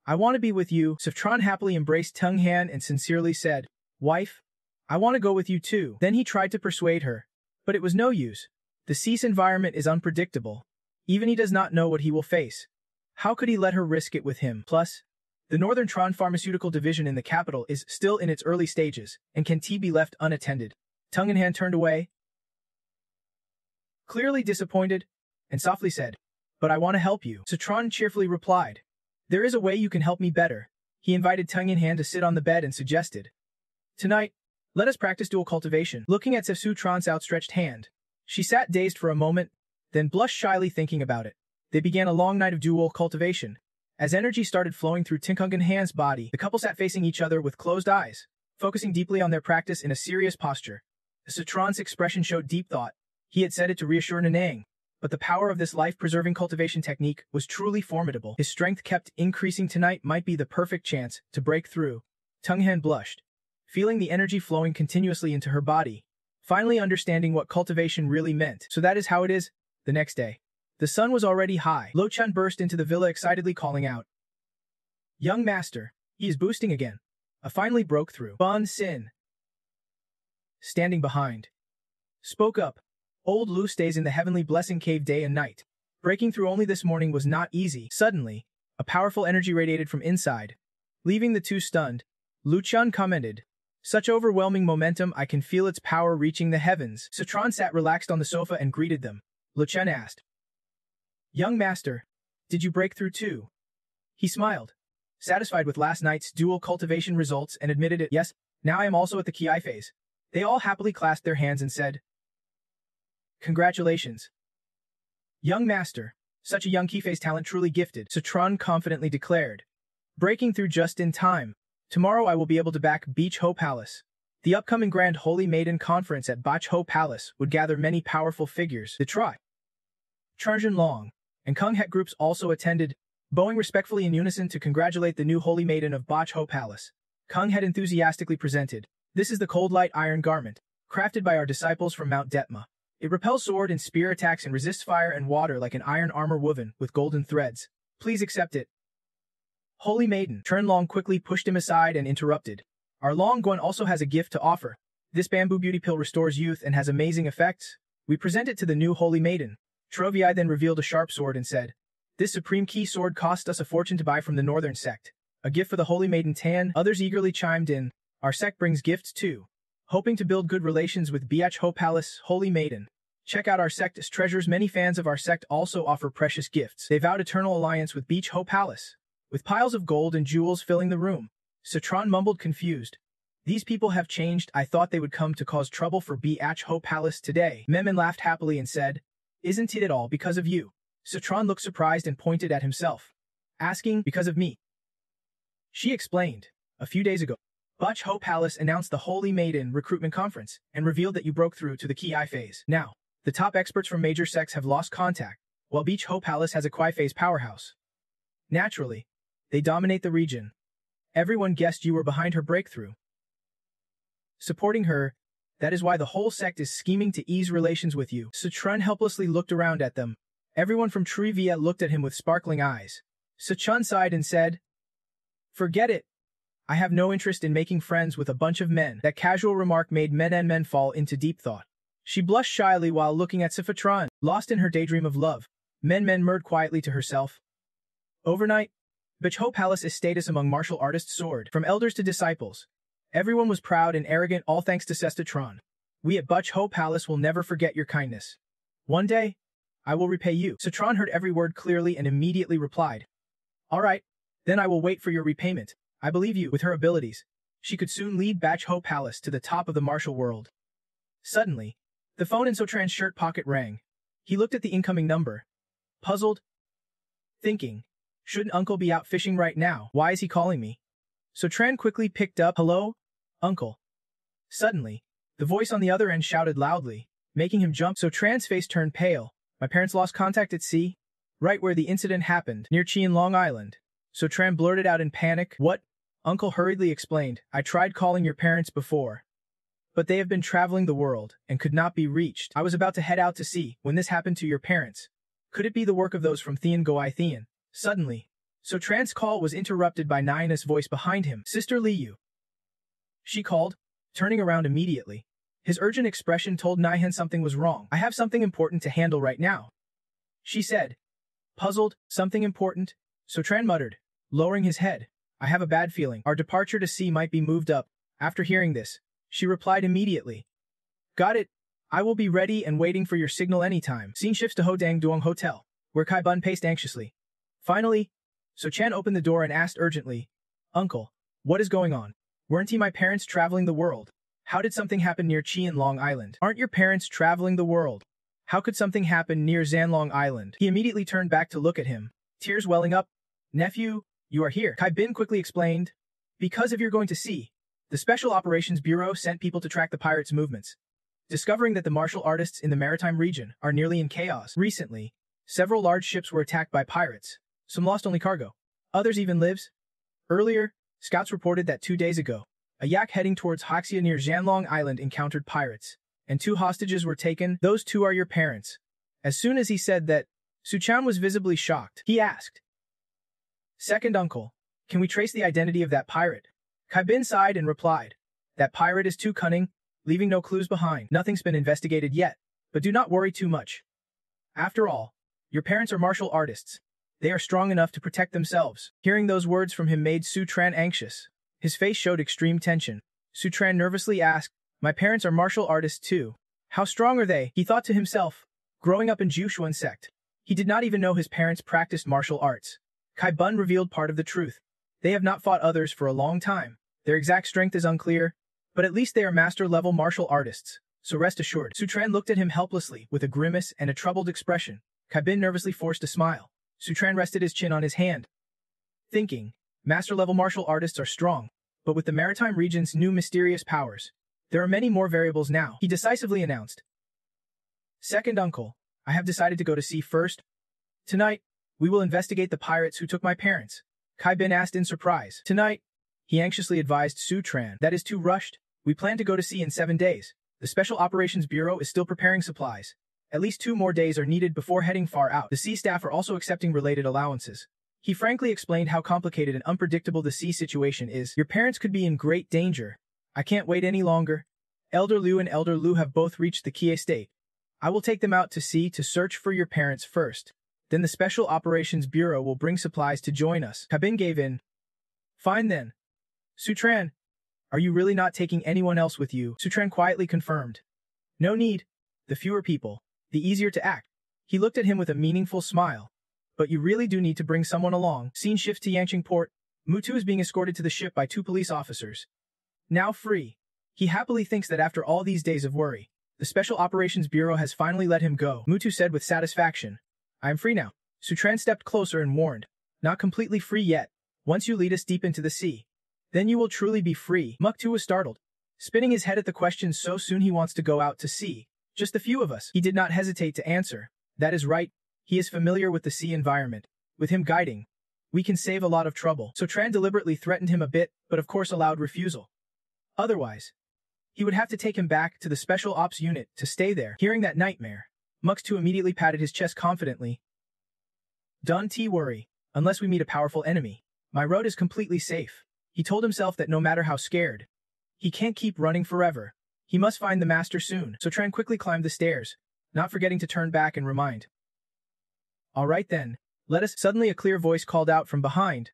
I want to be with you. Citron happily embraced Tunghan and sincerely said, Wife, I want to go with you too. Then he tried to persuade her, but it was no use. The sea's environment is unpredictable. Even he does not know what he will face. How could he let her risk it with him? Plus, the Northern Tron Pharmaceutical Division in the capital is still in its early stages, and can be left unattended. Tunganhan turned away, clearly disappointed, and softly said, But I want to help you. Citron cheerfully replied, There is a way you can help me better. He invited Tunganhan to sit on the bed and suggested, Tonight, let us practice dual cultivation. Looking at Citron's outstretched hand, she sat dazed for a moment, then blushed shyly thinking about it. They began a long night of dual cultivation. As energy started flowing through Tunganhan's body, the couple sat facing each other with closed eyes, focusing deeply on their practice in a serious posture. Citron's expression showed deep thought. He had said it to reassure Nanang, but the power of this life-preserving cultivation technique was truly formidable. His strength kept increasing. Tonight might be the perfect chance to break through. Tunghan blushed, feeling the energy flowing continuously into her body, finally understanding what cultivation really meant. So that is how it is. The next day, the sun was already high. Lo Chun burst into the villa excitedly calling out, "Young master, he is boosting again." I finally broke through. Bon Sin, standing behind, spoke up. Old Lu stays in the heavenly blessing cave day and night. Breaking through only this morning was not easy. Suddenly, a powerful energy radiated from inside. Leaving the two stunned, Lu Chun commented, "Such overwhelming momentum, I can feel its power reaching the heavens." Citron sat relaxed on the sofa and greeted them. Lu Chun asked, "Young master, did you break through too?" He smiled, satisfied with last night's dual cultivation results, and admitted it. "Yes, now I am also at the Ki phase." They all happily clasped their hands and said, "Congratulations. Young master, such a young Ki phase talent truly gifted," Citron confidently declared. "Breaking through just in time. Tomorrow I will be able to back Beach Ho Palace." The upcoming Grand Holy Maiden Conference at Bach Ho Palace would gather many powerful figures. The Tri, Charjun Long, and Kung Het groups also attended, bowing respectfully in unison to congratulate the new Holy Maiden of Bach Ho Palace. Kung Het enthusiastically presented, "This is the Cold Light Iron Garment, crafted by our disciples from Mount Detma. It repels sword and spear attacks and resists fire and water like an iron armor woven with golden threads. Please accept it." Holy Maiden Chern Long quickly pushed him aside and interrupted. "Our Long Guan also has a gift to offer. This bamboo beauty pill restores youth and has amazing effects. We present it to the new Holy Maiden." Troviai then revealed a sharp sword and said, "This supreme key sword cost us a fortune to buy from the northern sect. A gift for the Holy Maiden Tan." Others eagerly chimed in, "Our sect brings gifts too. Hoping to build good relations with Bach Ho Palace, Holy Maiden. Check out our sect's treasures." Many fans of our sect also offer precious gifts. They vowed eternal alliance with Beach Ho Palace, with piles of gold and jewels filling the room. Citron mumbled confused, "These people have changed. I thought they would come to cause trouble for Bach Ho Palace today." Memon laughed happily and said, "Isn't it all because of you?" Citron looked surprised and pointed at himself, asking, "Because of me?" She explained, "A few days ago, Bach Ho Palace announced the Holy Maiden Recruitment Conference and revealed that you broke through to the Ki phase. Now, the top experts from major sects have lost contact, while Beach Ho Palace has a Qui phase powerhouse. Naturally, they dominate the region. Everyone guessed you were behind her breakthrough, supporting her. That is why the whole sect is scheming to ease relations with you." Citron helplessly looked around at them. Everyone from Trivia looked at him with sparkling eyes. Citron sighed and said, "Forget it. I have no interest in making friends with a bunch of men." That casual remark made Men fall into deep thought. She blushed shyly while looking at Citron, lost in her daydream of love. Men murmured quietly to herself. Overnight, Bach Ho Palace is status among martial artists soared, from elders to disciples. Everyone was proud and arrogant, all thanks to Citron. "We at Bach Ho Palace will never forget your kindness. One day, I will repay you." Citron heard every word clearly and immediately replied, "All right, then I will wait for your repayment. I believe you." With her abilities, she could soon lead Bach Ho Palace to the top of the martial world. Suddenly, the phone in Citron's shirt pocket rang. He looked at the incoming number, puzzled, thinking, "Shouldn't Uncle be out fishing right now? Why is he calling me?" Citron quickly picked up, "Hello, Uncle." Suddenly, the voice on the other end shouted loudly, making him jump. Citron's face turned pale. "My parents lost contact at sea, right where the incident happened, near Chien Long Island." Citron blurted out in panic. "What?" Uncle hurriedly explained, "I tried calling your parents before, but they have been traveling the world and could not be reached. I was about to head out to sea when this happened to your parents. Could it be the work of those from Thean Goi Thean?" Suddenly, Citron's call was interrupted by Nyan's voice behind him. "Sister Liu," she called, turning around immediately. His urgent expression told Nyan something was wrong. "I have something important to handle right now," she said. Puzzled, "Something important?" Citron muttered, lowering his head. "I have a bad feeling our departure to sea might be moved up." After hearing this, she replied immediately, "Got it. I will be ready and waiting for your signal anytime." Scene shifts to Hodang Duong Hotel, where Kai Bun paced anxiously. Finally, Chan opened the door and asked urgently, "Uncle, what is going on? Weren't my parents traveling the world? How did something happen near Chien Long Island?" "Aren't your parents traveling the world? How could something happen near Zanlong Island?" He immediately turned back to look at him, tears welling up. "Nephew, you are here," Kai Bin quickly explained. "Because if you're going to sea, the Special Operations Bureau sent people to track the pirates' movements, discovering that the martial artists in the maritime region are nearly in chaos. Recently, several large ships were attacked by pirates. Some lost only cargo. Others even lives. Earlier, Scouts reported that 2 days ago, a yak heading towards Hoxia near Jianlong Island encountered pirates, and 2 hostages were taken. Those 2 are your parents. As soon as he said that, Suchan was visibly shocked. He asked, "Second uncle, can we trace the identity of that pirate?" Kaibin sighed and replied, "That pirate is too cunning, leaving no clues behind. Nothing's been investigated yet, but do not worry too much. After all, your parents are martial artists. They are strong enough to protect themselves." Hearing those words from him made Sutran anxious. His face showed extreme tension. Sutran nervously asked, "My parents are martial artists too. How strong are they?" He thought to himself, growing up in Jushuan sect, he did not even know his parents practiced martial arts. Kai Bun revealed part of the truth. They have not fought others for a long time. Their exact strength is unclear, but at least they are master-level martial artists, so rest assured. Sutran looked at him helplessly, with a grimace and a troubled expression. Kai Bin nervously forced a smile. Sutran rested his chin on his hand, thinking, master-level martial artists are strong, but with the maritime region's new mysterious powers, there are many more variables now. He decisively announced, "Second uncle, I have decided to go to sea first. Tonight, we will investigate the pirates who took my parents." Kai Bin asked in surprise. "Tonight?" He anxiously advised Sutran. "That is too rushed. We plan to go to sea in 7 days. The Special Operations Bureau is still preparing supplies. At least 2 more days are needed before heading far out. The sea staff are also accepting related allowances." He frankly explained how complicated and unpredictable the sea situation is. "Your parents could be in great danger. I can't wait any longer. Elder Liu and Elder Lu have both reached the Kie state. I will take them out to sea to search for your parents first. Then the Special Operations Bureau will bring supplies to join us." Kabin gave in. "Fine then. Sutran, are you really not taking anyone else with you?" Sutran quietly confirmed. "No need. The fewer people, the easier to act." He looked at him with a meaningful smile. "But you really do need to bring someone along." Scene shifts to Yangcheng port. Mutu is being escorted to the ship by 2 police officers. Now free, he happily thinks that after all these days of worry, the Special Operations Bureau has finally let him go. Mutu said with satisfaction, "I am free now." Sutran stepped closer and warned, "Not completely free yet. Once you lead us deep into the sea, then you will truly be free." Muktu was startled, spinning his head at the question. "So soon he wants to go out to sea? Just a few of us?" He did not hesitate to answer, "That is right. He is familiar with the sea environment. With him guiding, we can save a lot of trouble." Sutran deliberately threatened him a bit, but of course allowed refusal. Otherwise, he would have to take him back to the Special Ops unit to stay there. Hearing that nightmare, Muktu immediately patted his chest confidently. "Don't worry. Unless we meet a powerful enemy, my road is completely safe." He told himself that no matter how scared, he can't keep running forever. He must find the master soon. Sutran quickly climbed the stairs, not forgetting to turn back and remind. "All right then, let us." Suddenly a clear voice called out from behind.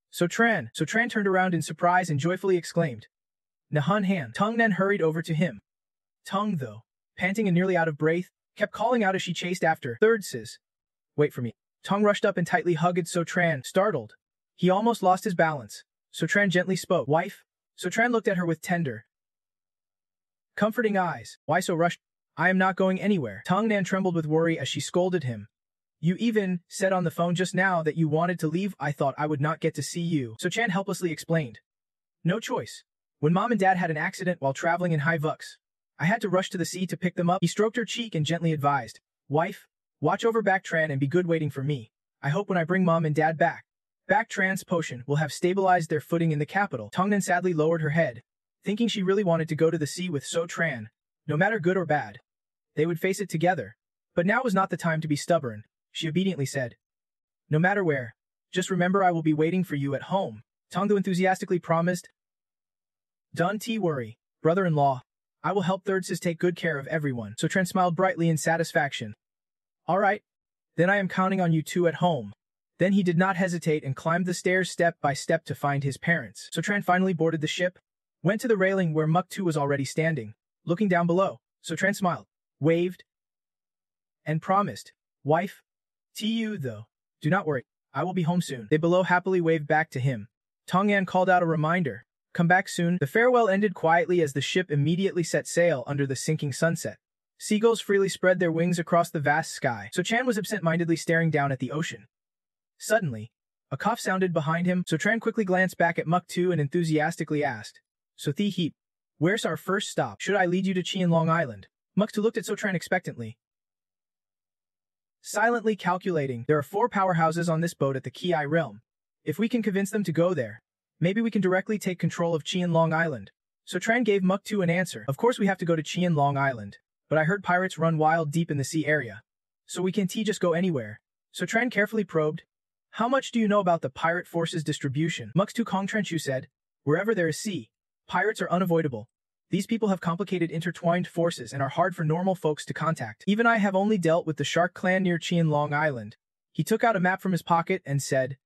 "Sutran!" Sutran turned around in surprise and joyfully exclaimed, "Nahun Han!" Tung then hurried over to him. Tung, though, panting and nearly out of breath, kept calling out as she chased after. "Third sis, wait for me." Tung rushed up and tightly hugged Sutran, startled. He almost lost his balance. Sutran gently spoke. "Wife?" Sutran looked at her with tender, comforting eyes. "Why so rushed?" "I am not going anywhere." Tung Nan trembled with worry as she scolded him. "You even said on the phone just now that you wanted to leave. I thought I would not get to see you." Sutran helplessly explained. "No choice. When Mom and Dad had an accident while traveling in High Vux, I had to rush to the sea to pick them up." He stroked her cheek and gently advised, "Wife, watch over Bactran and be good waiting for me. I hope when I bring Mom and Dad back, Bactran's potion will have stabilized their footing in the capital." Tongnan sadly lowered her head, thinking she really wanted to go to the sea with Sotran. No matter good or bad, they would face it together. But now was not the time to be stubborn. She obediently said, "No matter where, just remember I will be waiting for you at home." Tongdu enthusiastically promised. "Don't worry, brother-in-law. I will help Third Sis take good care of everyone." Sotran smiled brightly in satisfaction. "All right, then I am counting on you two at home." Then he did not hesitate and climbed the stairs step by step to find his parents. Sotran finally boarded the ship, went to the railing where Muktu was already standing. Looking down below, Sotran smiled, waved, and promised, "Wife, to you though, do not worry, I will be home soon." They below happily waved back to him. Tongyan called out a reminder, "Come back soon." The farewell ended quietly as the ship immediately set sail under the sinking sunset. Seagulls freely spread their wings across the vast sky. Sochan was absent-mindedly staring down at the ocean. Suddenly, a cough sounded behind him. Sotran quickly glanced back at Muktu and enthusiastically asked, "So Thi Heap, where's our first stop? Should I lead you to Qianlong Island?" Muktu looked at Sotran expectantly. Silently calculating, there are 4 powerhouses on this boat at the Ki realm. If we can convince them to go there, Maybe we can directly take control of Qianlong Island. So Tran gave Muk2 an answer. Of course we have to go to Qianlong Island, but I heard pirates run wild deep in the sea area. So we can't just go anywhere. So Tran carefully probed. How much do you know about the pirate forces distribution? Muk2 Kongtrenchu said, wherever there is sea, pirates are unavoidable. These people have complicated intertwined forces and are hard for normal folks to contact. Even I have only dealt with the Shark clan near Qianlong Island. He took out a map from his pocket and said,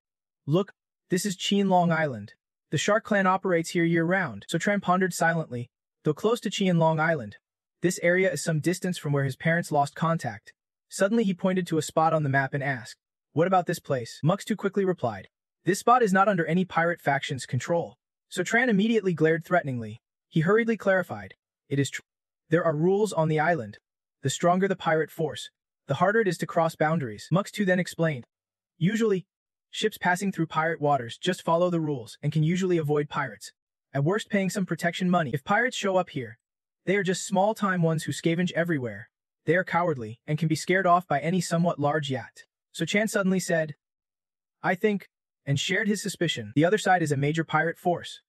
look, this is Qianlong Island. The Shark clan operates here year-round. So Tran pondered silently, though close to Qianlong Island. This area is some distance from where his parents lost contact. Suddenly he pointed to a spot on the map and asked, what about this place? Muk2 quickly replied, this spot is not under any pirate faction's control. So Tran immediately glared threateningly. He hurriedly clarified, it is true. There are rules on the island. The stronger the pirate force, the harder it is to cross boundaries. Muk2 then explained, usually, ships passing through pirate waters just follow the rules and can usually avoid pirates, at worst paying some protection money. If pirates show up here, they are just small-time ones who scavenge everywhere. They are cowardly and can be scared off by any somewhat large yacht. So Chan suddenly said, I think, and shared his suspicion, the other side is a major pirate force.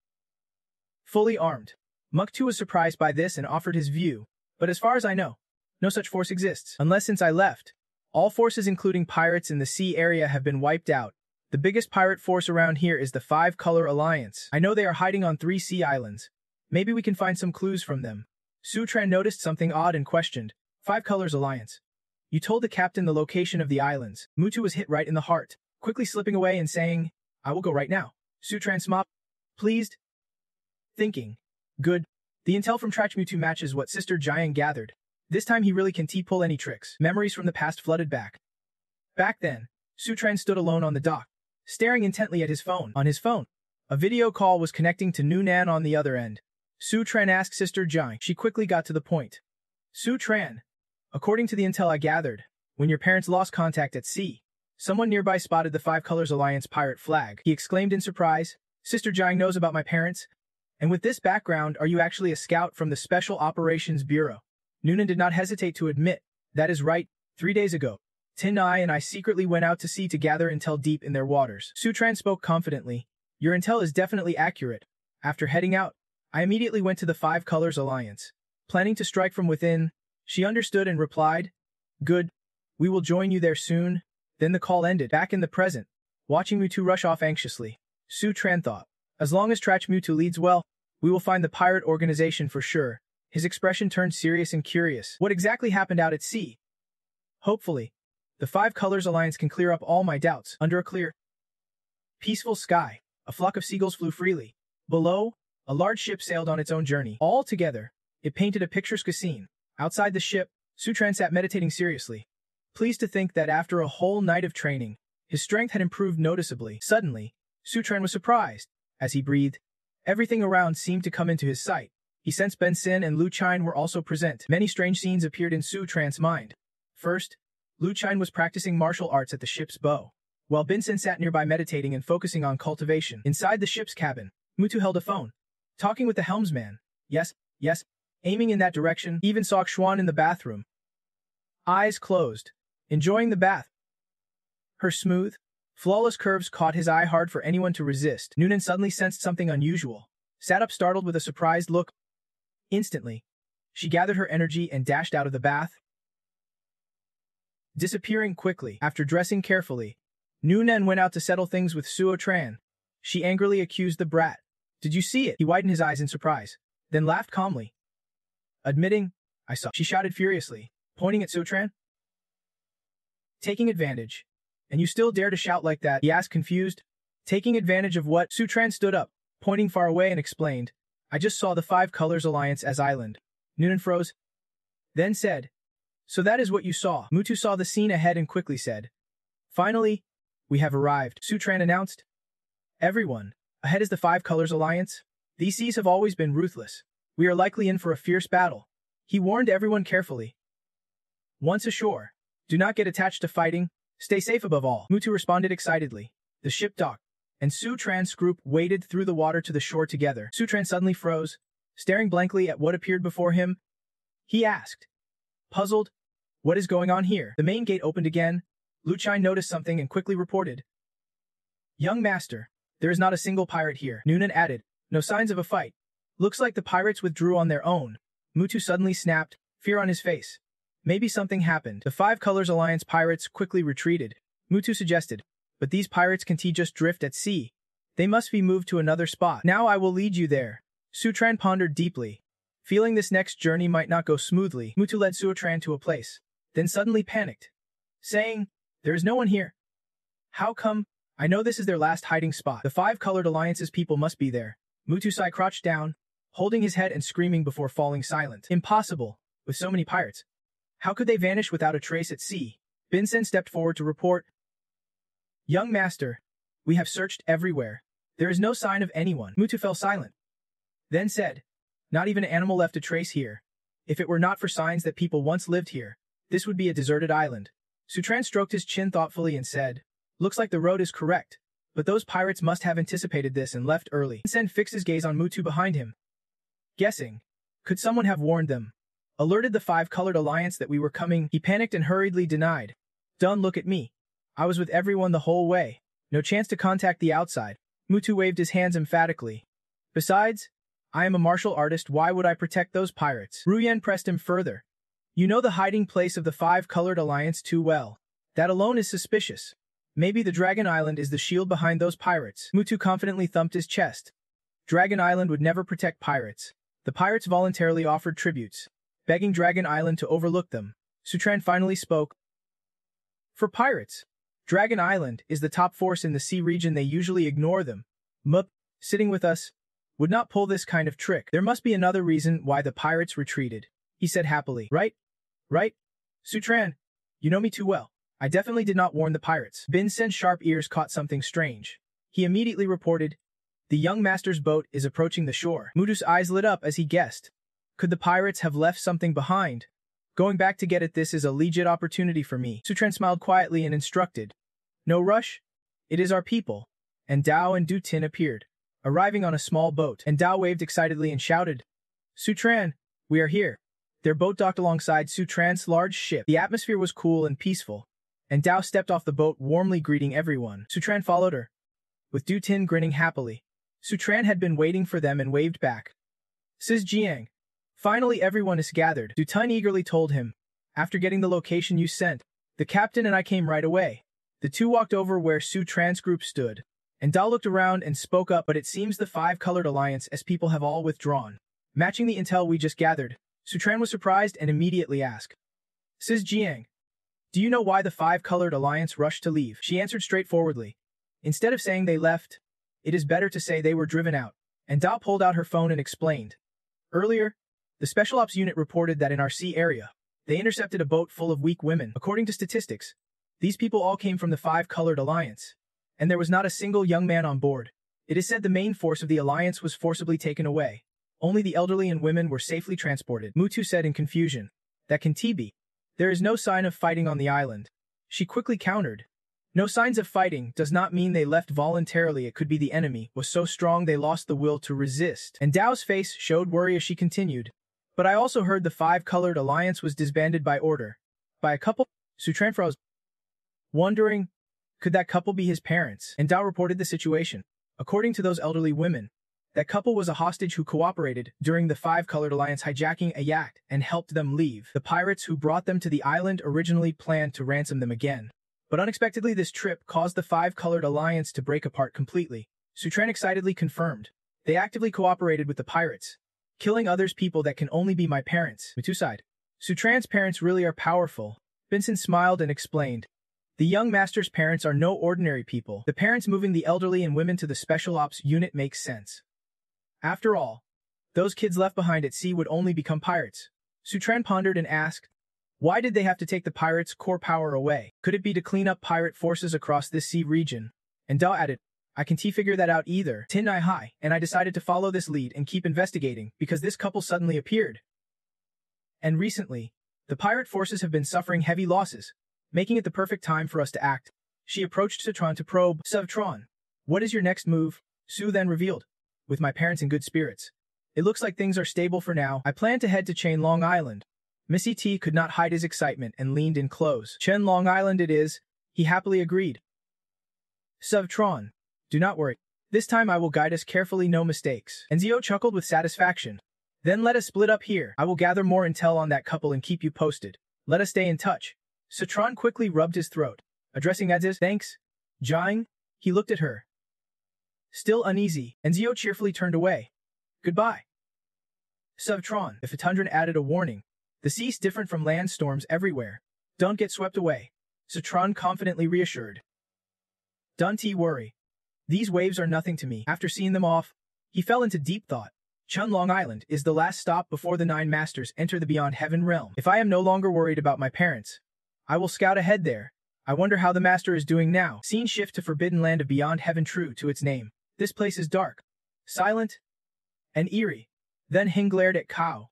Fully armed. Muk2 was surprised by this and offered his view, but as far as I know, no such force exists. Unless since I left, all forces including pirates in the sea area have been wiped out. The biggest pirate force around here is the Five Color Alliance. I know they are hiding on 3 sea islands. Maybe we can find some clues from them. Su Tran noticed something odd and questioned, Five Colors Alliance. You told the captain the location of the islands. Mutu was hit right in the heart, quickly slipping away and saying, I will go right now. Su Tran smiled, pleased, thinking, good. The intel from Trachmutu matches what Sister Jiang gathered. This time he really can pull any tricks. Memories from the past flooded back. Back then, Su Tran stood alone on the dock, staring intently at his phone. On his phone, a video call was connecting to Nunan on the other end. Su Tran asked Sister Jiang. She quickly got to the point. Su Tran, according to the intel I gathered, when your parents lost contact at sea, someone nearby spotted the Five Colors Alliance pirate flag. He exclaimed in surprise, Sister Jiang knows about my parents? And with this background, are you actually a scout from the Special Operations Bureau? Noonan did not hesitate to admit, that is right, 3 days ago. Tin Ai and I secretly went out to sea to gather intel deep in their waters. Su Tran spoke confidently, your intel is definitely accurate. After heading out, I immediately went to the Five Colors Alliance. Planning to strike from within, she understood and replied, good, we will join you there soon. Then the call ended. Back in the present, watching Mutu rush off anxiously, Su Tran thought, as long as Trachmutu leads well, we will find the pirate organization for sure. His expression turned serious and curious. What exactly happened out at sea? Hopefully, the Five Colors Alliance can clear up all my doubts. Under a clear, peaceful sky, a flock of seagulls flew freely. Below, a large ship sailed on its own journey. All together, it painted a picturesque scene. Outside the ship, Su Tran sat meditating seriously, pleased to think that after a whole night of training, his strength had improved noticeably. Suddenly, Su Tran was surprised. As he breathed, everything around seemed to come into his sight. He sensed Ben Sin and Lu Chine were also present. Many strange scenes appeared in Su Tran's mind. First, Lu Chine was practicing martial arts at the ship's bow, while Ben Sin sat nearby meditating and focusing on cultivation. Inside the ship's cabin, Mutu held a phone, talking with the helmsman. Yes, aiming in that direction. Even saw Xuan in the bathroom, eyes closed, enjoying the bath. Her smooth, flawless curves caught his eye, hard for anyone to resist. Noonan suddenly sensed something unusual, sat up startled with a surprised look. Instantly, she gathered her energy and dashed out of the bath, disappearing quickly. After dressing carefully, Noonan went out to settle things with Suo Tran. She angrily accused the brat. Did you see it? He widened his eyes in surprise, then laughed calmly. Admitting, I saw. She shouted furiously, pointing at Suo Tran. Taking advantage. And you still dare to shout like that? He asked, confused. Taking advantage of what? Su Tran stood up, pointing far away, and explained, I just saw the Five Colors Alliance as island. Noonan froze, then said, so that is what you saw. Mutu saw the scene ahead and quickly said, finally, we have arrived. Su Tran announced, everyone, ahead is the Five Colors Alliance. These seas have always been ruthless. We are likely in for a fierce battle. He warned everyone carefully. Once ashore, do not get attached to fighting. Stay safe above all. Mutu responded excitedly. The ship docked, and Su Tran's group waded through the water to the shore together. Su Tran suddenly froze, staring blankly at what appeared before him. He asked, puzzled, what is going on here? The main gate opened again. Lu Chai noticed something and quickly reported. Young master, There is not a single pirate here. Noonan added, no signs of a fight. Looks like the pirates withdrew on their own. Mutu suddenly snapped, fear on his face. Maybe something happened. The Five Colors Alliance pirates quickly retreated. Mutu suggested, but these pirates can't just drift at sea. They must be moved to another spot. Now I will lead you there. Sutran pondered deeply. Feeling this next journey might not go smoothly, Mutu led Sutran to a place, then suddenly panicked, saying, there is no one here. How come? I know this is their last hiding spot. The Five Colored Alliance's people must be there. Mutusai crouched down, holding his head and screaming before falling silent. Impossible, with so many pirates. How could they vanish without a trace at sea? Binsen stepped forward to report. Young master, we have searched everywhere. There is no sign of anyone. Mutu fell silent. Then said, not even an animal left a trace here. If it were not for signs that people once lived here, this would be a deserted island. Sutran stroked his chin thoughtfully and said, looks like the road is correct, but those pirates must have anticipated this and left early. Binsen fixed his gaze on Mutu behind him. Guessing, could someone have warned them? Alerted the Five Colored Alliance that we were coming, he panicked and hurriedly denied. Don't look at me. I was with everyone the whole way. No chance to contact the outside. Mutu waved his hands emphatically. Besides, I am a martial artist, why would I protect those pirates? Ruyen pressed him further. You know the hiding place of the Five Colored Alliance too well. That alone is suspicious. Maybe the Dragon Island is the shield behind those pirates. Mutu confidently thumped his chest. Dragon Island would never protect pirates. The pirates voluntarily offered tributes, begging Dragon Island to overlook them. Sutran finally spoke. For pirates, Dragon Island is the top force in the sea region. They usually ignore them. Mup, sitting with us, would not pull this kind of trick. There must be another reason why the pirates retreated, he said happily. Right? Right? Sutran, you know me too well. I definitely did not warn the pirates. Binsen's sharp ears caught something strange. He immediately reported, the young master's boat is approaching the shore. Mutu's eyes lit up as he guessed. Could the pirates have left something behind? Going back to get it, this is a legit opportunity for me. Sutran smiled quietly and instructed. No rush. It is our people. And Dao and Du Tin appeared, arriving on a small boat. And Dao waved excitedly and shouted, Sutran, we are here. Their boat docked alongside Sutran's large ship. The atmosphere was cool and peaceful, and Dao stepped off the boat warmly greeting everyone. Sutran followed her, with Du Tin grinning happily. Sutran had been waiting for them and waved back. Says Jiang. Finally everyone is gathered. Du Tin eagerly told him. After getting the location you sent, the captain and I came right away. The two walked over where Sutran's group stood, and Dao looked around and spoke up, but it seems the Five Colored Alliance as people have all withdrawn. Matching the intel we just gathered, Sutran was surprised and immediately asked. Says Jiang. Do you know why the Five Colored Alliance rushed to leave? She answered straightforwardly. Instead of saying they left, it is better to say they were driven out. And Dao pulled out her phone and explained. Earlier, the Special Ops unit reported that in our sea area, they intercepted a boat full of weak women. According to statistics, these people all came from the Five Colored Alliance, and there was not a single young man on board. It is said the main force of the Alliance was forcibly taken away. Only the elderly and women were safely transported. Mutu said in confusion. That can be. There is no sign of fighting on the island. She quickly countered. No signs of fighting does not mean they left voluntarily. It could be the enemy was so strong they lost the will to resist. And Dao's face showed worry as she continued. But I also heard the Five Colored Alliance was disbanded by order. By a couple? Sutran froze, wondering, could that couple be his parents? And Dao reported the situation. According to those elderly women, that couple was a hostage who cooperated during the Five Colored Alliance hijacking a yacht and helped them leave. The pirates who brought them to the island originally planned to ransom them again. But unexpectedly this trip caused the Five Colored Alliance to break apart completely. Sutran excitedly confirmed. They actively cooperated with the pirates, killing others people that can only be my parents. Mutu sighed. Sutran's parents really are powerful. Vincent smiled and explained. The young master's parents are no ordinary people. The parents moving the elderly and women to the Special Ops unit makes sense. After all, those kids left behind at sea would only become pirates. Sutran pondered and asked, why did they have to take the pirates' core power away? Could it be to clean up pirate forces across this sea region? And Dao added, I can't figure that out either. Tin I high, and I decided to follow this lead and keep investigating because this couple suddenly appeared. And recently, the pirate forces have been suffering heavy losses, making it the perfect time for us to act. She approached Sutran to probe. Sutran, what is your next move? Su then revealed. With my parents in good spirits. It looks like things are stable for now. I plan to head to Chain Long Island. Missy T could not hide his excitement and leaned in close. Chen Long Island it is, he happily agreed. Sutran, do not worry. This time I will guide us carefully, no mistakes. And Zio chuckled with satisfaction. Then let us split up here. I will gather more intel on that couple and keep you posted. Let us stay in touch. Citron quickly rubbed his throat. Addressing Edzis, thanks. Jing? He looked at her. Still uneasy, and Zio cheerfully turned away. Goodbye. Citron, if Tundran added a warning. The sea's different from land storms everywhere. Don't get swept away. Citron confidently reassured. Don't worry. These waves are nothing to me. After seeing them off, he fell into deep thought. Chunlong Island is the last stop before the 9 masters enter the Beyond Heaven realm. If I am no longer worried about my parents, I will scout ahead there. I wonder how the master is doing now. Scene shift to Forbidden Land of Beyond Heaven, true to its name. This place is dark, silent, and eerie. Then Hing glared at Kao.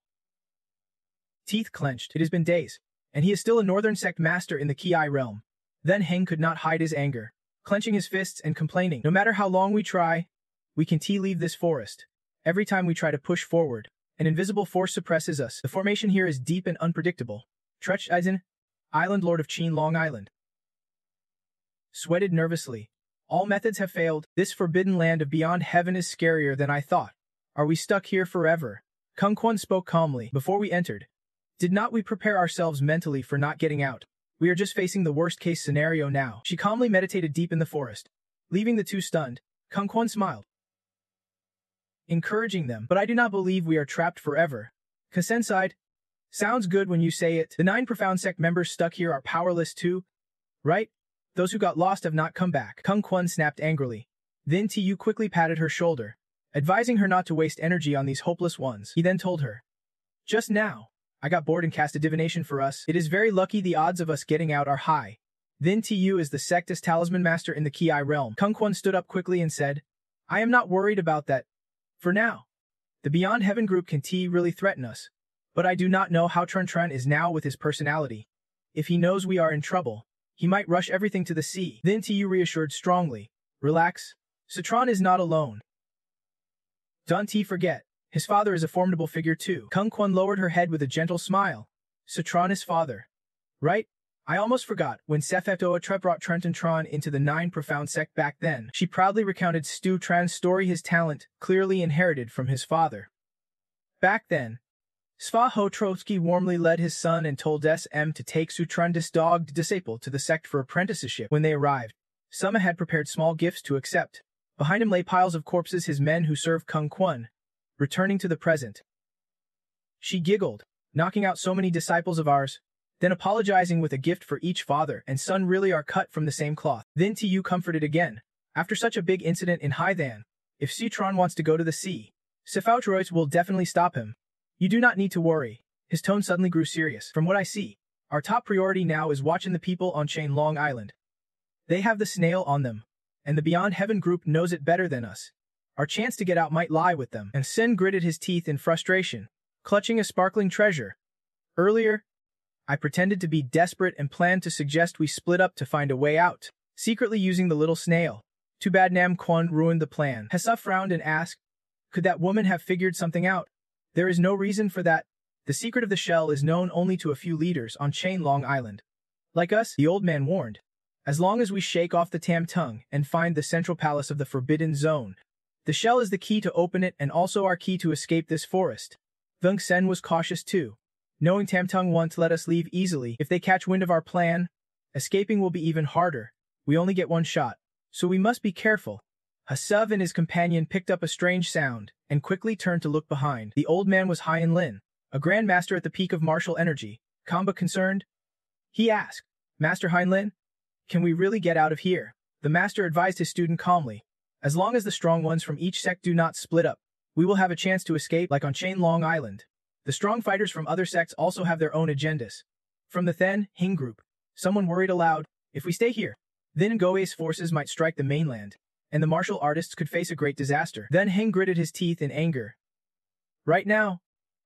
Teeth clenched. It has been days, and he is still a Northern Sect master in the Ki realm. Then Hing could not hide his anger, clenching his fists and complaining. No matter how long we try, we can leave this forest. Every time we try to push forward, an invisible force suppresses us. The formation here is deep and unpredictable. Trech Eisen, Island Lord of Chin Long Island, sweated nervously. All methods have failed. This forbidden land of Beyond Heaven is scarier than I thought. Are we stuck here forever? Kung Kwon spoke calmly. Before we entered, did not we prepare ourselves mentally for not getting out? We are just facing the worst-case scenario now. She calmly meditated deep in the forest. Leaving the two stunned, Kung Kwon smiled, encouraging them. But I do not believe we are trapped forever. Kasen sighed. Sounds good when you say it. The 9 Profound Sect members stuck here are powerless too, right? Those who got lost have not come back. Kung Kwon snapped angrily. Then Tu quickly patted her shoulder, advising her not to waste energy on these hopeless ones. He then told her, just now, I got bored and cast a divination for us. It is very lucky the odds of us getting out are high. Then Tu is the Sectus Talisman Master in the Ki realm. Kung Kwon stood up quickly and said, I am not worried about that. For now, the Beyond Heaven group can really threaten us. But I do not know how Tran is now with his personality. If he knows we are in trouble, he might rush everything to the sea. Then Tu reassured strongly, relax. Citron is not alone. Don't forget, his father is a formidable figure too. Kung Kwon lowered her head with a gentle smile. Citron is father. Right? I almost forgot, when Sefetoa Tre brought Trenton Tron into the 9 Profound Sect back then, she proudly recounted Stu Tran's story, his talent, clearly inherited from his father. Back then, Sva Ho Trotsky warmly led his son and told SM to take Sutrandis dogged disciple to the sect for apprenticeship. When they arrived, Suma had prepared small gifts to accept. Behind him lay piles of corpses, his men who served Kung Kwon, returning to the present. She giggled, knocking out so many disciples of ours, then apologizing with a gift for each father and son really are cut from the same cloth. Then Tu comforted again. After such a big incident in Haithan, if Citron wants to go to the sea, Sefautrois will definitely stop him. You do not need to worry. His tone suddenly grew serious. From what I see, our top priority now is watching the people on Chain Long Island. They have the snail on them, and the Beyond Heaven group knows it better than us. Our chance to get out might lie with them. And Sin gritted his teeth in frustration, clutching a sparkling treasure. Earlier, I pretended to be desperate and planned to suggest we split up to find a way out, secretly using the little snail. Too bad Nam Kwon ruined the plan. Hessa frowned and asked, could that woman have figured something out? There is no reason for that. The secret of the shell is known only to a few leaders on Chain Long Island. Like us, the old man warned. As long as we shake off the Tam Tung and find the central palace of the Forbidden Zone, the shell is the key to open it and also our key to escape this forest. Vung Sen was cautious too. Knowing Tam Tung won't let us leave easily, if they catch wind of our plan, escaping will be even harder. We only get one shot, so we must be careful. Hasev and his companion picked up a strange sound and quickly turned to look behind. The old man was Hien Lin, a grandmaster at the peak of martial energy. Kamba concerned? He asked, Master Hien Lin, can we really get out of here? The master advised his student calmly. As long as the strong ones from each sect do not split up, we will have a chance to escape like on Chain Long Island. The strong fighters from other sects also have their own agendas. From the Then Hing group, someone worried aloud, if we stay here, then Goei's forces might strike the mainland, and the martial artists could face a great disaster. Then Hing gritted his teeth in anger. Right now,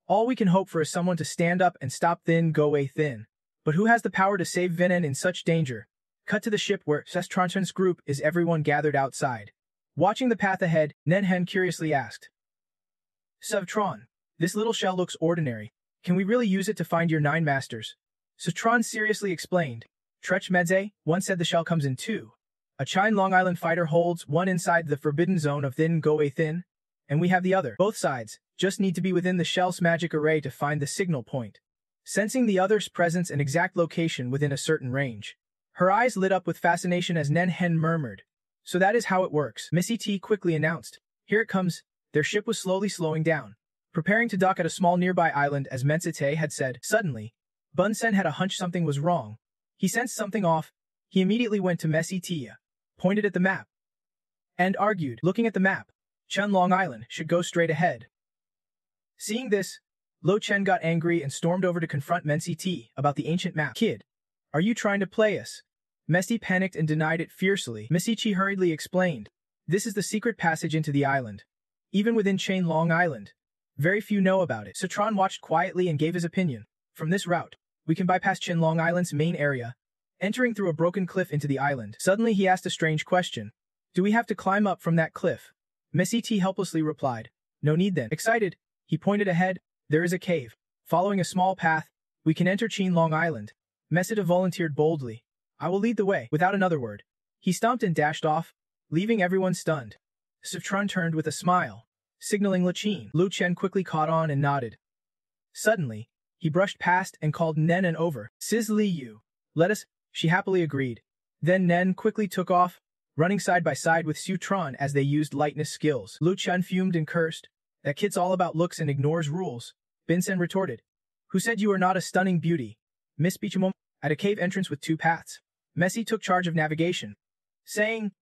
all we can hope for is someone to stand up and stop Thin Goei Thin. But who has the power to save Vinen in such danger? Cut to the ship where Sestranton's group is everyone gathered outside. Watching the path ahead, Nenhen curiously asked, Sevtron, this little shell looks ordinary. Can we really use it to find your 9 masters? Sutron seriously explained. Trech Medze once said the shell comes in 2. A Chine Long Island fighter holds one inside the forbidden zone of Thin Go A Thin, and we have the other. Both sides just need to be within the shell's magic array to find the signal point, sensing the other's presence and exact location within a certain range. Her eyes lit up with fascination as Nen Hen murmured, "So that is how it works," Missy T quickly announced. "Here it comes." Their ship was slowly slowing down, preparing to dock at a small nearby island as Mensite had said. Suddenly, Bun Sen had a hunch something was wrong. He sensed something off. He immediately went to Messy Tia, pointed at the map, and argued, looking at the map, Chun Long Island should go straight ahead. Seeing this, Lo Chen got angry and stormed over to confront Mensy T about the ancient map. "Kid, are you trying to play us?" Messy panicked and denied it fiercely. Missy Chi hurriedly explained, "This is the secret passage into the island. Even within Chain Long Island, very few know about it." Citron watched quietly and gave his opinion. "From this route, we can bypass Chin Long Island's main area, entering through a broken cliff into the island." Suddenly he asked a strange question. "Do we have to climb up from that cliff?" Missy T helplessly replied, "No need then." Excited, he pointed ahead. "There is a cave. Following a small path, we can enter Chin Long Island." Mesita volunteered boldly, "I will lead the way." Without another word, he stomped and dashed off, leaving everyone stunned. Citron turned with a smile, signaling Lachin. Lu Chen quickly caught on and nodded. Suddenly, he brushed past and called Nen and over. "Sis Li Yu, let us." She happily agreed. Then Nen quickly took off, running side by side with Sutron as they used lightness skills. Lu Chen fumed and cursed. "That kid's all about looks and ignores rules." Binsen retorted. "Who said you are not a stunning beauty?" Miss Beechamum, at a cave entrance with two paths. Messi took charge of navigation, saying,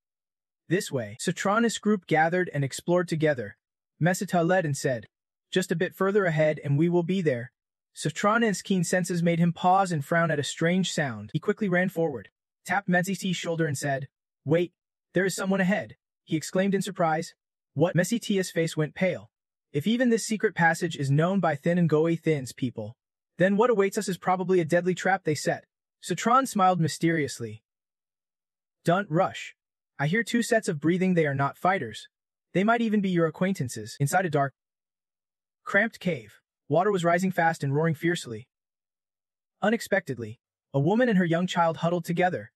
"This way." Citronus group gathered and explored together. Mesita led and said, "Just a bit further ahead and we will be there." Citronus' keen senses made him pause and frown at a strange sound. He quickly ran forward, tapped Mensiti's shoulder and said, "Wait, there is someone ahead," he exclaimed in surprise. "What?" Mensitia's face went pale. If even this secret passage is known by Thin and Goe Thin's people, then what awaits us is probably a deadly trap they set. Citron smiled mysteriously. "Don't rush. I hear two sets of breathing. They are not fighters. They might even be your acquaintances." Inside a dark, cramped cave, water was rising fast and roaring fiercely. Unexpectedly, a woman and her young child huddled together.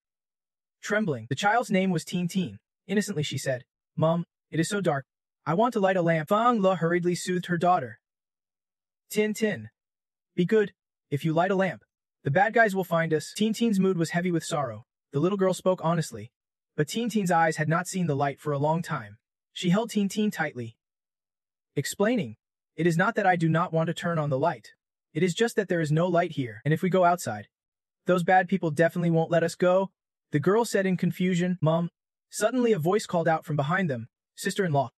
Trembling, the child's name was Teen Teen. Innocently she said, "Mom, it is so dark. I want to light a lamp." Fang Le hurriedly soothed her daughter. "Tin Tin, be good. If you light a lamp, the bad guys will find us." Teen Teen's mood was heavy with sorrow. The little girl spoke honestly, but Teen Teen's eyes had not seen the light for a long time. She held Teen Teen tightly, explaining, "It is not that I do not want to turn on the light. It is just that there is no light here, and if we go outside, those bad people definitely won't let us go." The girl said in confusion, "Mom." Suddenly a voice called out from behind them, "Sister-in-law."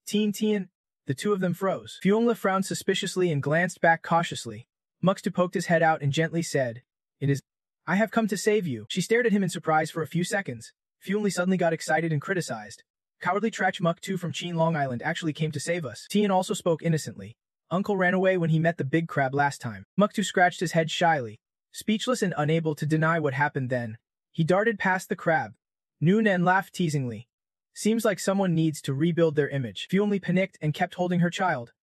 Teen Teen. The two of them froze. Fuongla frowned suspiciously and glanced back cautiously. Muxtu poked his head out and gently said, "It is. I have come to save you." She stared at him in surprise for a few seconds. Fuongli suddenly got excited and criticized. "Cowardly Trach Muktu from Chin Long Island actually came to save us." Tien also spoke innocently. "Uncle ran away when he met the big crab last time." Muktu scratched his head shyly. Speechless and unable to deny what happened then, he darted past the crab. Noonan laughed teasingly. "Seems like someone needs to rebuild their image." Fuongli panicked and kept holding her child,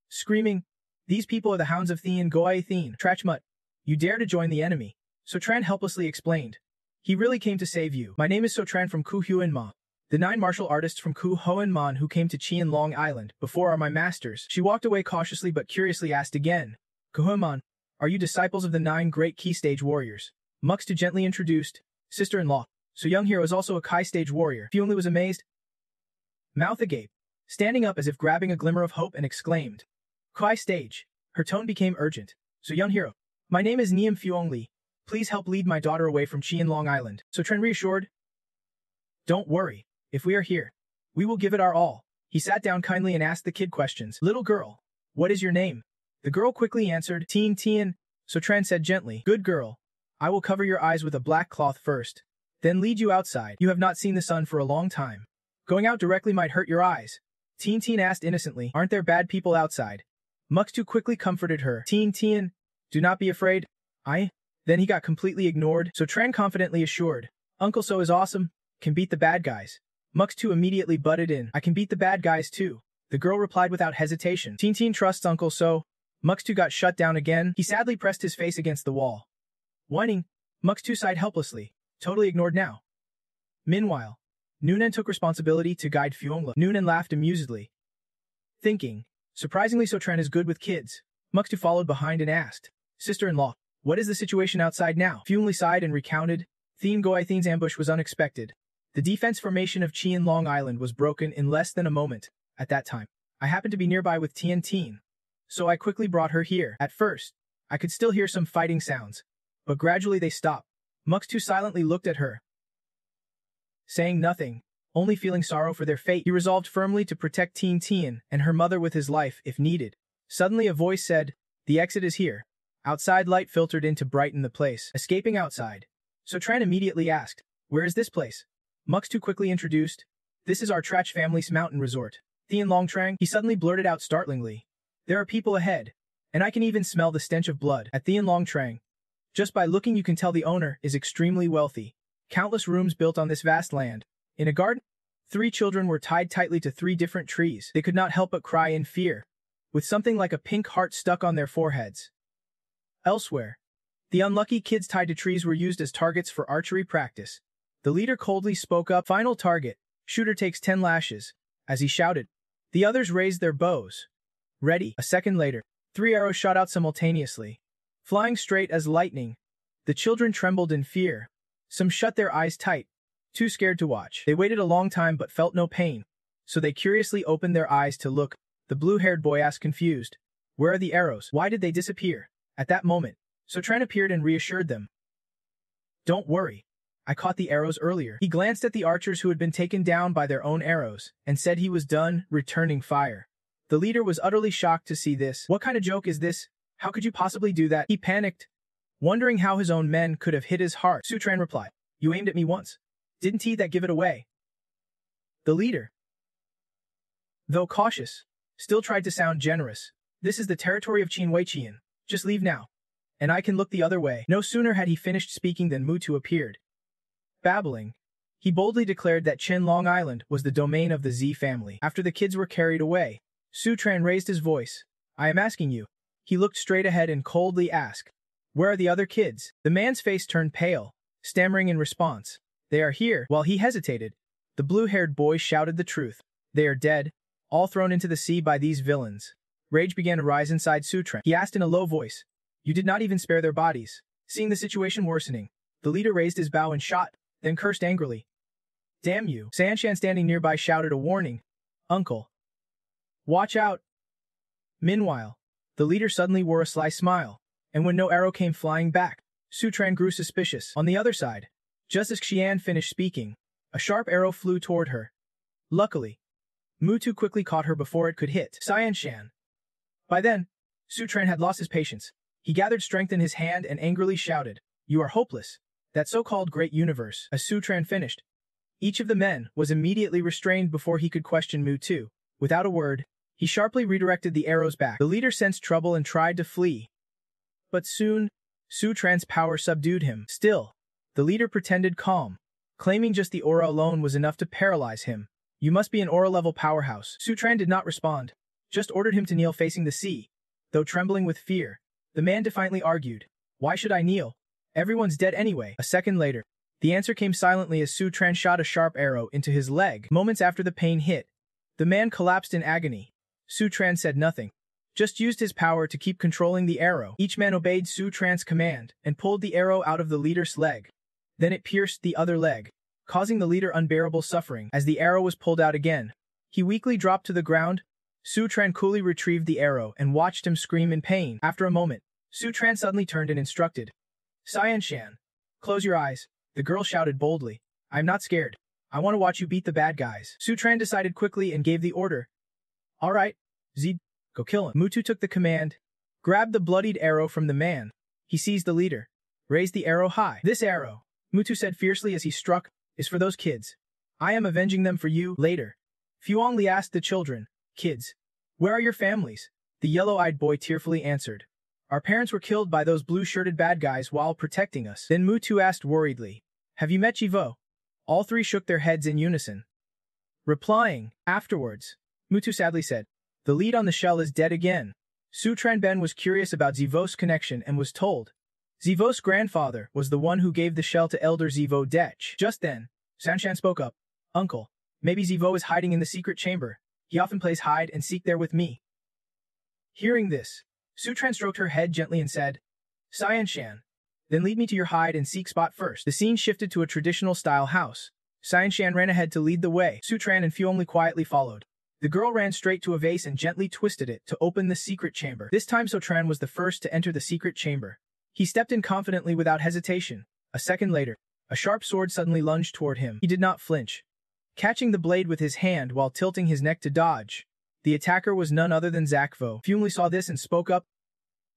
screaming, "These people are the hounds of Thien Goai Thien. Trachmut, you dare to join the enemy." Sotran helplessly explained, "He really came to save you. My name is Sotran from Ku Huan Ma. The 9 martial artists from Ku Hoan Man who came to Chien Long Island before are my masters." She walked away cautiously but curiously asked again, "Ku Hoan Man, are you disciples of the 9 great key stage warriors?" Muxtu gently introduced, "Sister-in-law." So young hero is also a Kai stage warrior. Fuongli was amazed, mouth agape, standing up as if grabbing a glimmer of hope and exclaimed, "Kai stage." Her tone became urgent. "So young hero, my name is Niam Fuongli. Please help lead my daughter away from Chien Long Island." So Tren reassured, "Don't worry. If we are here, we will give it our all." He sat down kindly and asked the kid questions. "Little girl, what is your name?" The girl quickly answered, "Teen Tien." So Tran said gently, "Good girl. I will cover your eyes with a black cloth first, then lead you outside. You have not seen the sun for a long time. Going out directly might hurt your eyes." Teen Tien asked innocently, "Aren't there bad people outside?" Muxtu quickly comforted her. "Teen Tien, do not be afraid. Then he got completely ignored. So Tran confidently assured, "Uncle So is awesome, can beat the bad guys." Muxtu immediately butted in, "I can beat the bad guys too." The girl replied without hesitation, "Teen Tien trusts Uncle So." Muxtu got shut down again. He sadly pressed his face against the wall. Whining, Muxtu sighed helplessly, totally ignored now. Meanwhile, Noonan took responsibility to guide Fuongla. Noonan laughed amusedly, thinking, surprisingly Sotran is good with kids. Muktu followed behind and asked, Sister-in-law, what is the situation outside now? Fuongli sighed and recounted, Thien Goithien's ambush was unexpected. The defense formation of Chien Long Island was broken in less than a moment. At that time, I happened to be nearby with Tien Tien, so I quickly brought her here. At first, I could still hear some fighting sounds, but gradually they stopped. Muktu silently looked at her, saying nothing, only feeling sorrow for their fate. He resolved firmly to protect Tien Tien and her mother with his life if needed. Suddenly a voice said, the exit is here. Outside light filtered in to brighten the place. Escaping outside, Sotran immediately asked, where is this place? Muktu quickly introduced, this is our Trach family's mountain resort. Thien Longtrang, he suddenly blurted out startlingly, there are people ahead, and I can even smell the stench of blood. At Thien Longtrang, just by looking you can tell the owner is extremely wealthy. Countless rooms built on this vast land. In a garden, 3 children were tied tightly to 3 different trees. They could not help but cry in fear, with something like a pink heart stuck on their foreheads. Elsewhere, the unlucky kids tied to trees were used as targets for archery practice. The leader coldly spoke up, final target, shooter takes 10 lashes. As he shouted, the others raised their bows. Ready. A second later, 3 arrows shot out simultaneously, flying straight as lightning. The children trembled in fear. Some shut their eyes tight, too scared to watch. They waited a long time but felt no pain, so they curiously opened their eyes to look. The blue-haired boy asked confused, where are the arrows? Why did they disappear? At that moment, Sotran appeared and reassured them. Don't worry. I caught the arrows earlier. He glanced at the archers who had been taken down by their own arrows and said he was done returning fire. The leader was utterly shocked to see this. What kind of joke is this? How could you possibly do that? He panicked, wondering how his own men could have hit his heart. Sotran replied, you aimed at me once. Didn't he that give it away? The leader, though cautious, still tried to sound generous. This is the territory of Qin Weiqian. Just leave now, and I can look the other way. No sooner had he finished speaking than Mutu appeared. Babbling, he boldly declared that Qin Long Island was the domain of the Z family. After the kids were carried away, Sutran raised his voice. I am asking you. He looked straight ahead and coldly asked, where are the other kids? The man's face turned pale, stammering in response. They are here. While he hesitated, the blue-haired boy shouted the truth. They are dead, all thrown into the sea by these villains. Rage began to rise inside Sutran. He asked in a low voice, you did not even spare their bodies. Seeing the situation worsening, the leader raised his bow and shot, then cursed angrily. Damn you. Sanshan standing nearby shouted a warning. Uncle, watch out. Meanwhile, the leader suddenly wore a sly smile, and when no arrow came flying back, Sutran grew suspicious. On the other side, just as Xian finished speaking, a sharp arrow flew toward her. Luckily, Mutu quickly caught her before it could hit Sanshan. By then, Sutran had lost his patience. He gathered strength in his hand and angrily shouted, you are hopeless. That so-called great universe. As Sutran finished, each of the men was immediately restrained before he could question Mutu. Without a word, he sharply redirected the arrows back. The leader sensed trouble and tried to flee. But soon, Sutran's power subdued him. Still, the leader pretended calm, claiming just the aura alone was enough to paralyze him. You must be an aura-level powerhouse. Sutran did not respond, just ordered him to kneel facing the sea. Though trembling with fear, the man defiantly argued, why should I kneel? Everyone's dead anyway. A second later, the answer came silently as Sutran shot a sharp arrow into his leg. Moments after the pain hit, the man collapsed in agony. Sutran said nothing, just used his power to keep controlling the arrow. Each man obeyed Sutran's command and pulled the arrow out of the leader's leg. Then it pierced the other leg, causing the leader unbearable suffering. As the arrow was pulled out again, he weakly dropped to the ground. Sutran coolly retrieved the arrow and watched him scream in pain. After a moment, Sutran suddenly turned and instructed. Sanshan, close your eyes. The girl shouted boldly. I'm not scared. I want to watch you beat the bad guys. Sutran decided quickly and gave the order. All right, Zid, go kill him. Mutu took the command, grabbed the bloodied arrow from the man. He seized the leader, raised the arrow high. This arrow, Mutu said fiercely as he struck, is for those kids. I am avenging them for you later. Fuongli asked the children, kids, where are your families? The yellow-eyed boy tearfully answered. Our parents were killed by those blue-shirted bad guys while protecting us. Then Mutu asked worriedly, have you met Jivo? All 3 shook their heads in unison. Replying, afterwards, Mutu sadly said, the lead on the shell is dead again. Sutran Ben was curious about Zivos' connection and was told. Zivos' grandfather was the one who gave the shell to Elder Zivo Dech. Just then, Sanshan spoke up. Uncle, maybe Zivo is hiding in the secret chamber. He often plays hide and seek there with me. Hearing this, Sutran stroked her head gently and said, Sanshan, then lead me to your hide and seek spot first. The scene shifted to a traditional style house. Sanshan ran ahead to lead the way. Sutran and Fuomli quietly followed. The girl ran straight to a vase and gently twisted it to open the secret chamber. This time Sotran was the first to enter the secret chamber. He stepped in confidently without hesitation. A second later, a sharp sword suddenly lunged toward him. He did not flinch, catching the blade with his hand while tilting his neck to dodge. The attacker was none other than Zakvo. Fuomli saw this and spoke up.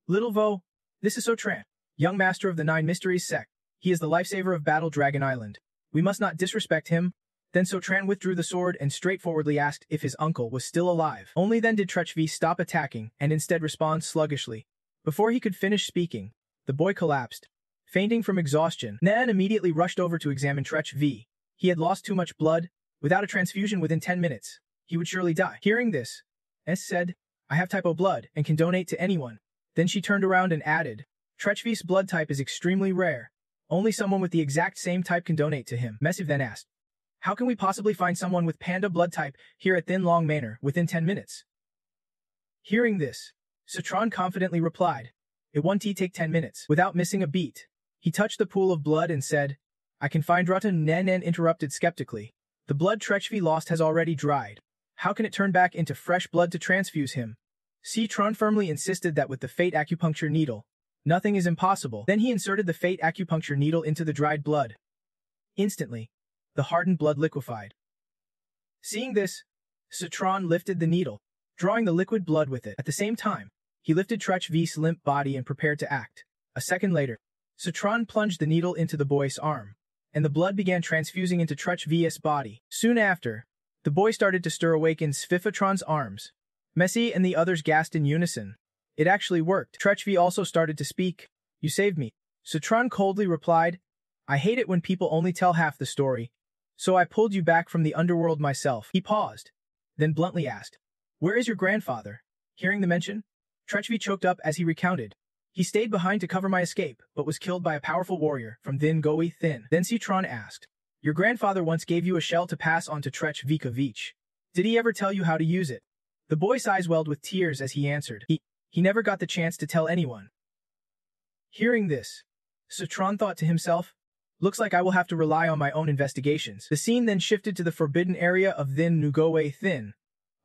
Little Vo, this is Sotran, young master of the Nine Mysteries sect. He is the lifesaver of Battle Dragon Island. We must not disrespect him. Then Sotran withdrew the sword and straightforwardly asked if his uncle was still alive. Only then did Trechvi stop attacking and instead respond sluggishly. Before he could finish speaking, the boy collapsed, fainting from exhaustion. Nan immediately rushed over to examine Trechvi. He had lost too much blood. Without a transfusion within 10 minutes, he would surely die. Hearing this, S said, I have type O blood and can donate to anyone. Then she turned around and added, Trechvi's blood type is extremely rare. Only someone with the exact same type can donate to him. Messiv then asked, how can we possibly find someone with panda blood type here at Thin Long Manor within 10 minutes? Hearing this, Sotran confidently replied, it won't take 10 minutes. Without missing a beat, he touched the pool of blood and said, I can find Ratan. Nen interrupted skeptically. The blood Trechvi lost has already dried. How can it turn back into fresh blood to transfuse him? Tron firmly insisted that with the fate acupuncture needle, nothing is impossible. Then he inserted the fate acupuncture needle into the dried blood. Instantly, the hardened blood liquefied. Seeing this, Sotran lifted the needle, drawing the liquid blood with it. At the same time, he lifted Trechvi's limp body and prepared to act. A second later, Sotran plunged the needle into the boy's arm, and the blood began transfusing into Trechvi's body. Soon after, the boy started to stir awake in Svifatron's arms. Messi and the others gasped in unison. It actually worked. Trechvi also started to speak. You saved me. Sotran coldly replied, I hate it when people only tell half the story. So I pulled you back from the underworld myself. He paused, then bluntly asked, where is your grandfather? Hearing the mention, Trechvi choked up as he recounted. He stayed behind to cover my escape, but was killed by a powerful warrior from Thin Goi Thin. Then Citron asked, your grandfather once gave you a shell to pass on to Trechvika Vich. Did he ever tell you how to use it? The boy's eyes welled with tears as he answered, he never got the chance to tell anyone. Hearing this, Sotran thought to himself, looks like I will have to rely on my own investigations. The scene then shifted to the forbidden area of Thin Nugoe Thin.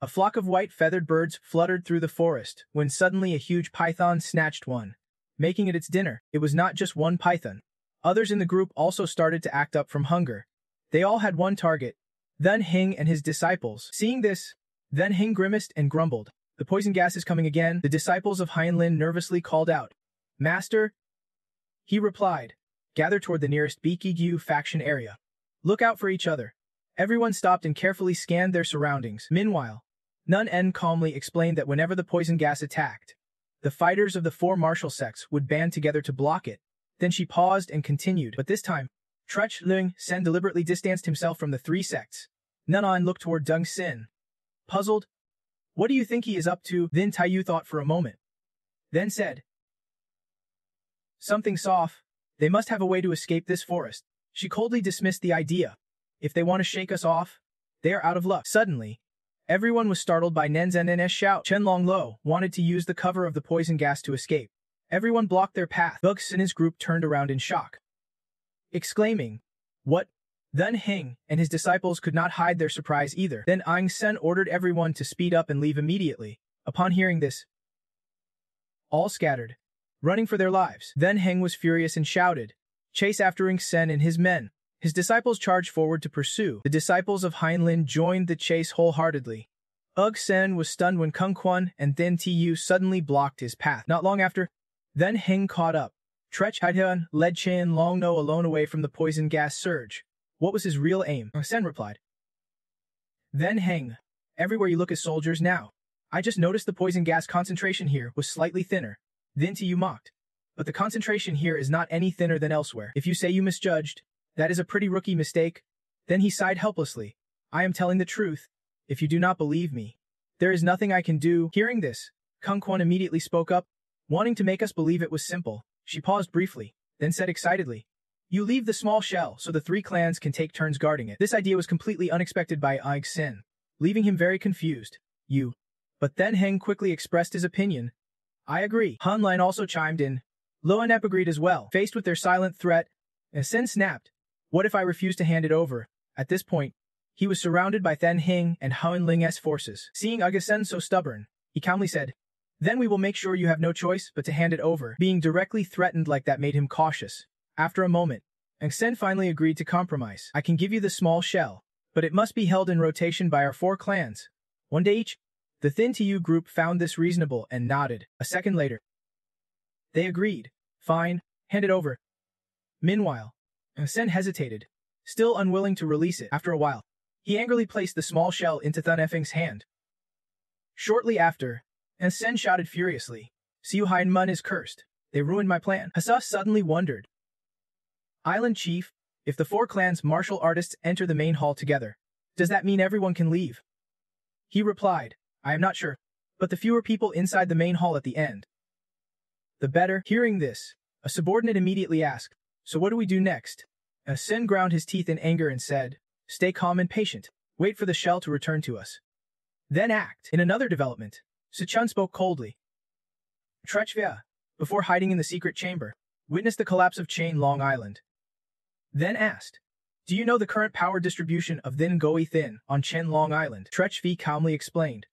A flock of white feathered birds fluttered through the forest when suddenly a huge python snatched one, making it its dinner. It was not just one python. Others in the group also started to act up from hunger. They all had one target, Then Hing and his disciples. Seeing this, Then Hing grimaced and grumbled. The poison gas is coming again. The disciples of Heinlin nervously called out, Master? He replied, gather toward the nearest Bikigyu faction area. Look out for each other. Everyone stopped and carefully scanned their surroundings. Meanwhile, Nun En calmly explained that whenever the poison gas attacked, the fighters of the four martial sects would band together to block it. Then she paused and continued, but this time, Trech Lung Sen deliberately distanced himself from the three sects. Nun En looked toward Dung Sin. Puzzled, what do you think he is up to? Then Taiyu thought for a moment, then said, something's off. They must have a way to escape this forest. She coldly dismissed the idea. If they want to shake us off, they are out of luck. Suddenly, everyone was startled by Nenzenn's shout. Chen Longlo wanted to use the cover of the poison gas to escape. Everyone blocked their path. Bugs and his group turned around in shock, exclaiming, what? Then Hing and his disciples could not hide their surprise either. Then Aang Sen ordered everyone to speed up and leave immediately. Upon hearing this, all scattered, running for their lives. Then Heng was furious and shouted, chase after Ing Sen and his men. His disciples charged forward to pursue. The disciples of Heinlin joined the chase wholeheartedly. Ug Sen was stunned when Kung Quan and Then Tu suddenly blocked his path. Not long after, Then Heng caught up. Trech Haitan led Chen Long No alone away from the poison gas surge. What was his real aim? Sen replied, Then Heng, everywhere you look is soldiers now. I just noticed the poison gas concentration here was slightly thinner. Then Tu mocked. But the concentration here is not any thinner than elsewhere. If you say you misjudged, that is a pretty rookie mistake. Then he sighed helplessly. I am telling the truth. If you do not believe me, there is nothing I can do. Hearing this, Kung Quan immediately spoke up, wanting to make us believe it was simple. She paused briefly, then said excitedly, You leave the small shell so the three clans can take turns guarding it. This idea was completely unexpected by Aig Sin, leaving him very confused. But then Heng quickly expressed his opinion. I agree. Han Lin also chimed in. Loanep agreed as well. Faced with their silent threat, Sin snapped. What if I refuse to hand it over? At this point, he was surrounded by Then Hing and Han Ling's forces. Seeing Aig Sin so stubborn, he calmly said, then we will make sure you have no choice but to hand it over. Being directly threatened like that made him cautious. After a moment, Aig Sin finally agreed to compromise. I can give you the small shell, but it must be held in rotation by our 4 clans. One day each. The Thin to You group found this reasonable and nodded. A second later, they agreed. Fine, hand it over. Meanwhile, Aig Sin hesitated, still unwilling to release it. After a while, he angrily placed the small shell into Thun Effing's hand. Shortly after, Aig Sin shouted furiously, Siu Hein Mun is cursed. They ruined my plan. Hassa suddenly wondered. Island Chief, if the 4 clans martial artists enter the main hall together, does that mean everyone can leave? He replied, I am not sure, but the fewer people inside the main hall at the end, the better. Hearing this, a subordinate immediately asked, so what do we do next? Aig Sin ground his teeth in anger and said, stay calm and patient, wait for the shell to return to us. Then act. In another development, Sichun spoke coldly. Trechvia, before hiding in the secret chamber, witnessed the collapse of Chain Long Island. Then asked, do you know the current power distribution of Thin Goi Thin on Chen Long Island? Trechvi calmly explained.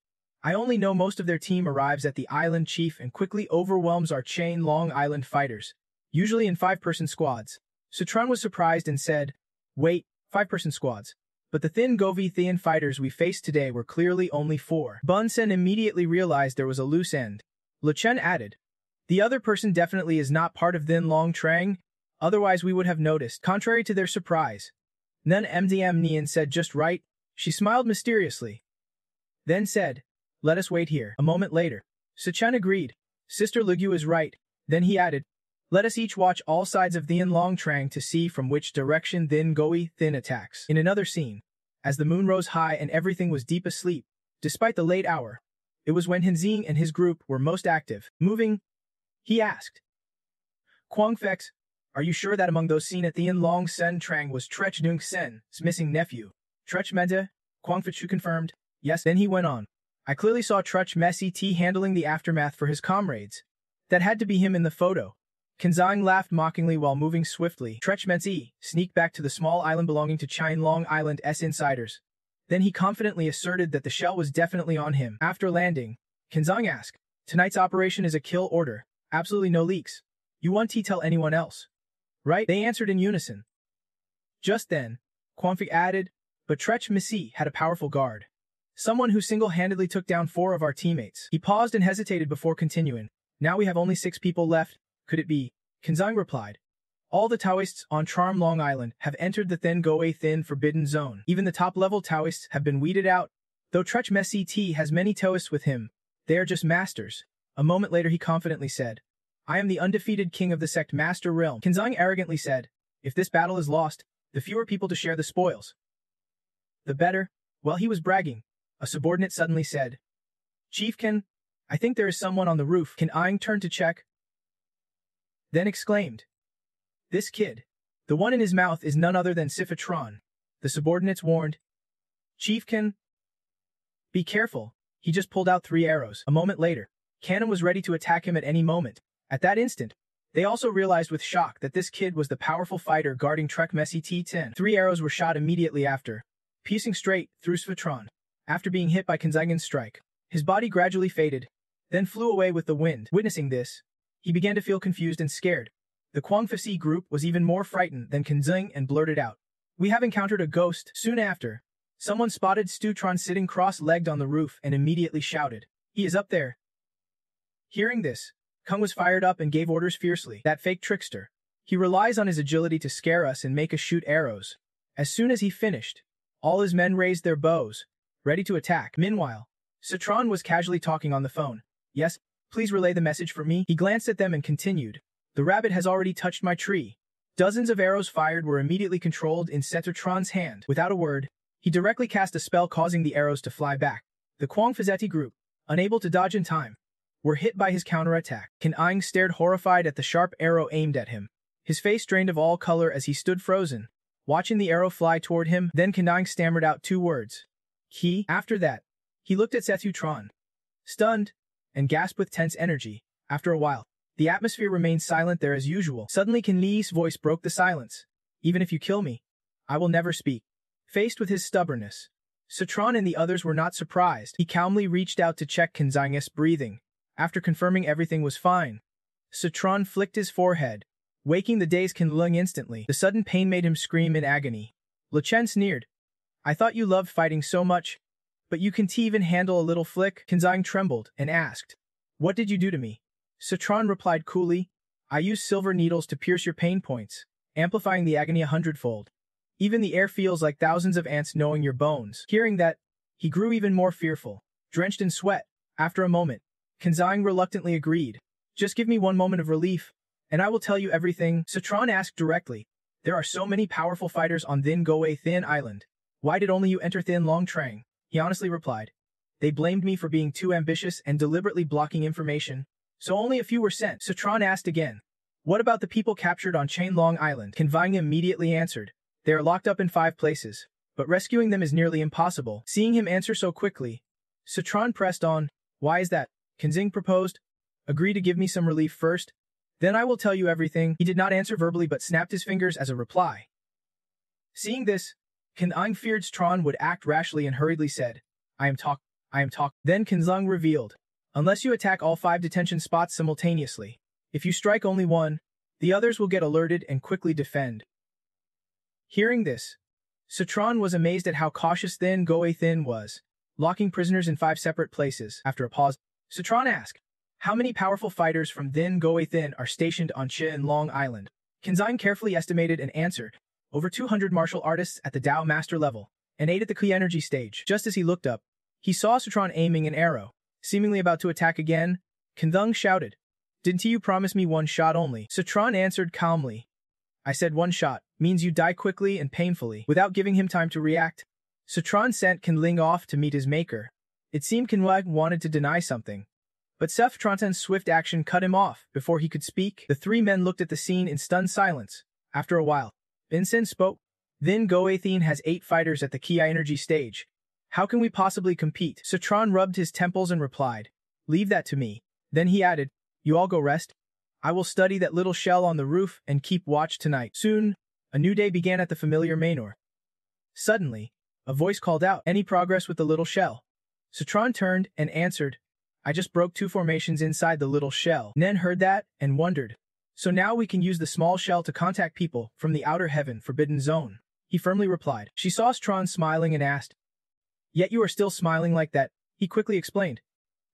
I only know most of their team arrives at the island chief and quickly overwhelms our Chain Long Island fighters, usually in 5-person squads. Sichun was surprised and said, wait, 5-person squads. But the Thin Govi Thin fighters we faced today were clearly only 4. Bun Sen immediately realized there was a loose end. Le Chen added, the other person definitely is not part of Thin Long Trang, otherwise we would have noticed. Contrary to their surprise, Nun MDM Nian said just right. She smiled mysteriously, then said, let us wait here. A moment later, Sichun agreed. Sister Ligu is right. Then he added, let us each watch all sides of Thin Long Trang to see from which direction Thin Goi Thin attacks. In another scene, as the moon rose high and everything was deep asleep, despite the late hour, it was when Hinzing and his group were most active. Moving, he asked, Quang Fex, are you sure that among those seen at Thin Long Sen Trang was Trech Dung Sen's missing nephew? Trech Menta, Quang Fechu confirmed, yes. Then he went on. I clearly saw Trech Messi T handling the aftermath for his comrades. That had to be him in the photo. Kenzang laughed mockingly while moving swiftly. Trech Messi sneaked back to the small island belonging to Chain Long Island's insiders. Then he confidently asserted that the shell was definitely on him. After landing, Kenzang asked, tonight's operation is a kill order. Absolutely no leaks. You won't tell anyone else, right? They answered in unison. Just then, Quanfi added, but Trech Messi had a powerful guard. Someone who single-handedly took down 4 of our teammates. He paused and hesitated before continuing. Now we have only 6 people left. Could it be? Kenzang replied. All the Taoists on Charm Long Island have entered the Thin Goe Thin Forbidden Zone. Even the top-level Taoists have been weeded out. Though Trech Messi T has many Taoists with him, they are just masters. A moment later he confidently said, I am the undefeated king of the sect Master Realm. Kenzang arrogantly said, if this battle is lost, the fewer people to share the spoils, the better. While he was bragging, a subordinate suddenly said, Chiefkin, I think there is someone on the roof. Can Aang turn to check? Then exclaimed, this kid. The one in his mouth is none other than Siphatron. The subordinates warned, Chiefkin, be careful. He just pulled out 3 arrows. A moment later, Cannon was ready to attack him at any moment. At that instant, they also realized with shock that this kid was the powerful fighter guarding Trek Messi T-10. 3 arrows were shot immediately after, piercing straight through Svatron. After being hit by Kenzangan's strike, his body gradually faded, then flew away with the wind. Witnessing this, he began to feel confused and scared. The Kwangfasi group was even more frightened than Kenzang and blurted out, we have encountered a ghost. Soon after, someone spotted Stutron sitting cross-legged on the roof and immediately shouted, he is up there. Hearing this, Kung was fired up and gave orders fiercely. That fake trickster. He relies on his agility to scare us and make us shoot arrows. As soon as he finished, all his men raised their bows, ready to attack. Meanwhile, Citron was casually talking on the phone. Yes, please relay the message for me. He glanced at them and continued. The rabbit has already touched my tree. Dozens of arrows fired were immediately controlled in Cetratron's hand. Without a word, he directly cast a spell causing the arrows to fly back. The Kwang Fazeti group, unable to dodge in time, were hit by his counterattack. Kan Aing stared horrified at the sharp arrow aimed at him. His face drained of all color as he stood frozen, watching the arrow fly toward him. Then Kandang stammered out 2 words. Ki. After that, he looked at Sethutron, stunned, and gasped with tense energy. After a while, the atmosphere remained silent there as usual. Suddenly Kinli's voice broke the silence. Even if you kill me, I will never speak. Faced with his stubbornness, Citron and the others were not surprised. He calmly reached out to check Kanzang's breathing. After confirming everything was fine, Citron flicked his forehead, waking the dazed Kinlung instantly. The sudden pain made him scream in agony. Lechen sneered. I thought you loved fighting so much, but you can't even handle a little flick? Kanzang trembled and asked, What did you do to me? Citron replied coolly, I used silver needles to pierce your pain points, amplifying the agony 100-fold. Even the air feels like thousands of ants gnawing your bones. Hearing that, he grew even more fearful, drenched in sweat. After a moment, Kanzang reluctantly agreed. Just give me one moment of relief, and I will tell you everything. Citron asked directly, There are so many powerful fighters on Thin Goe Thin Island. Why did only you enter Thin Long Trang? He honestly replied. They blamed me for being too ambitious and deliberately blocking information, so only a few were sent. Citron asked again, What about the people captured on Chain Long Island? Kanzang immediately answered, They are locked up in 5 places, but rescuing them is nearly impossible. Seeing him answer so quickly, Citron pressed on, Why is that? Kanzang proposed, Agree to give me some relief first, then I will tell you everything. He did not answer verbally but snapped his fingers as a reply. Seeing this, Kanzang feared Citron would act rashly and hurriedly said, I am talk. Then Kanzang revealed, Unless you attack all 5 detention spots simultaneously, if you strike only one, the others will get alerted and quickly defend. Hearing this, Citron was amazed at how cautious Thin Goe Thin was, locking prisoners in 5 separate places. After a pause, Citron asked, How many powerful fighters from Thin Goe Thin are stationed on Chain Long Island? Kanzang carefully estimated and answered, Over 200 martial artists at the Dao Master level, and 8 at the Ki Energy stage. Just as he looked up, he saw Citron aiming an arrow, seemingly about to attack again. Kanzang shouted, Didn't you promise me 1 shot only? Citron answered calmly, I said 1 shot, means you die quickly and painfully. Without giving him time to react, Citron sent Kinling off to meet his maker. It seemed Kinling wanted to deny something, but Seth-Trontan's swift action cut him off. Before he could speak, the 3 men looked at the scene in stunned silence. After a while, Vincent spoke, Thin Goe Thin has 8 fighters at the Ki Energy stage. How can we possibly compete? Citron rubbed his temples and replied, Leave that to me. Then he added, You all go rest. I will study that little shell on the roof and keep watch tonight. Soon, a new day began at the familiar manor. Suddenly, a voice called out, Any progress with the little shell? Citron turned and answered, I just broke 2 formations inside the little shell. Nen heard that and wondered, So now we can use the small shell to contact people from the outer heaven forbidden zone. He firmly replied. She saw Citron smiling and asked, Yet you are still smiling like that, he quickly explained.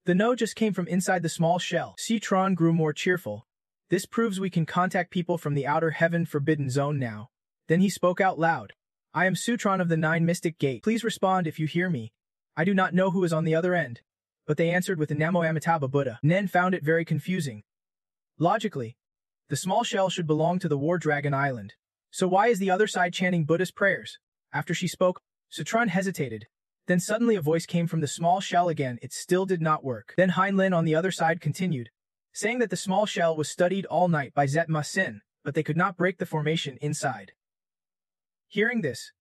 The no just came from inside the small shell. Citron grew more cheerful. This proves we can contact people from the outer heaven forbidden zone now. Then he spoke out loud. I am Citron of the 9 Mystic Gate. Please respond if you hear me. I do not know who is on the other end. But they answered with the Namo Amitabha Buddha. Nen found it very confusing. Logically, the small shell should belong to the War Dragon Island. So why is the other side chanting Buddhist prayers? After she spoke, Citron hesitated. Then suddenly a voice came from the small shell again. It still did not work. Then Heinlin on the other side continued, saying that the small shell was studied all night by Zet Ma Sin, but they could not break the formation inside. Hearing this,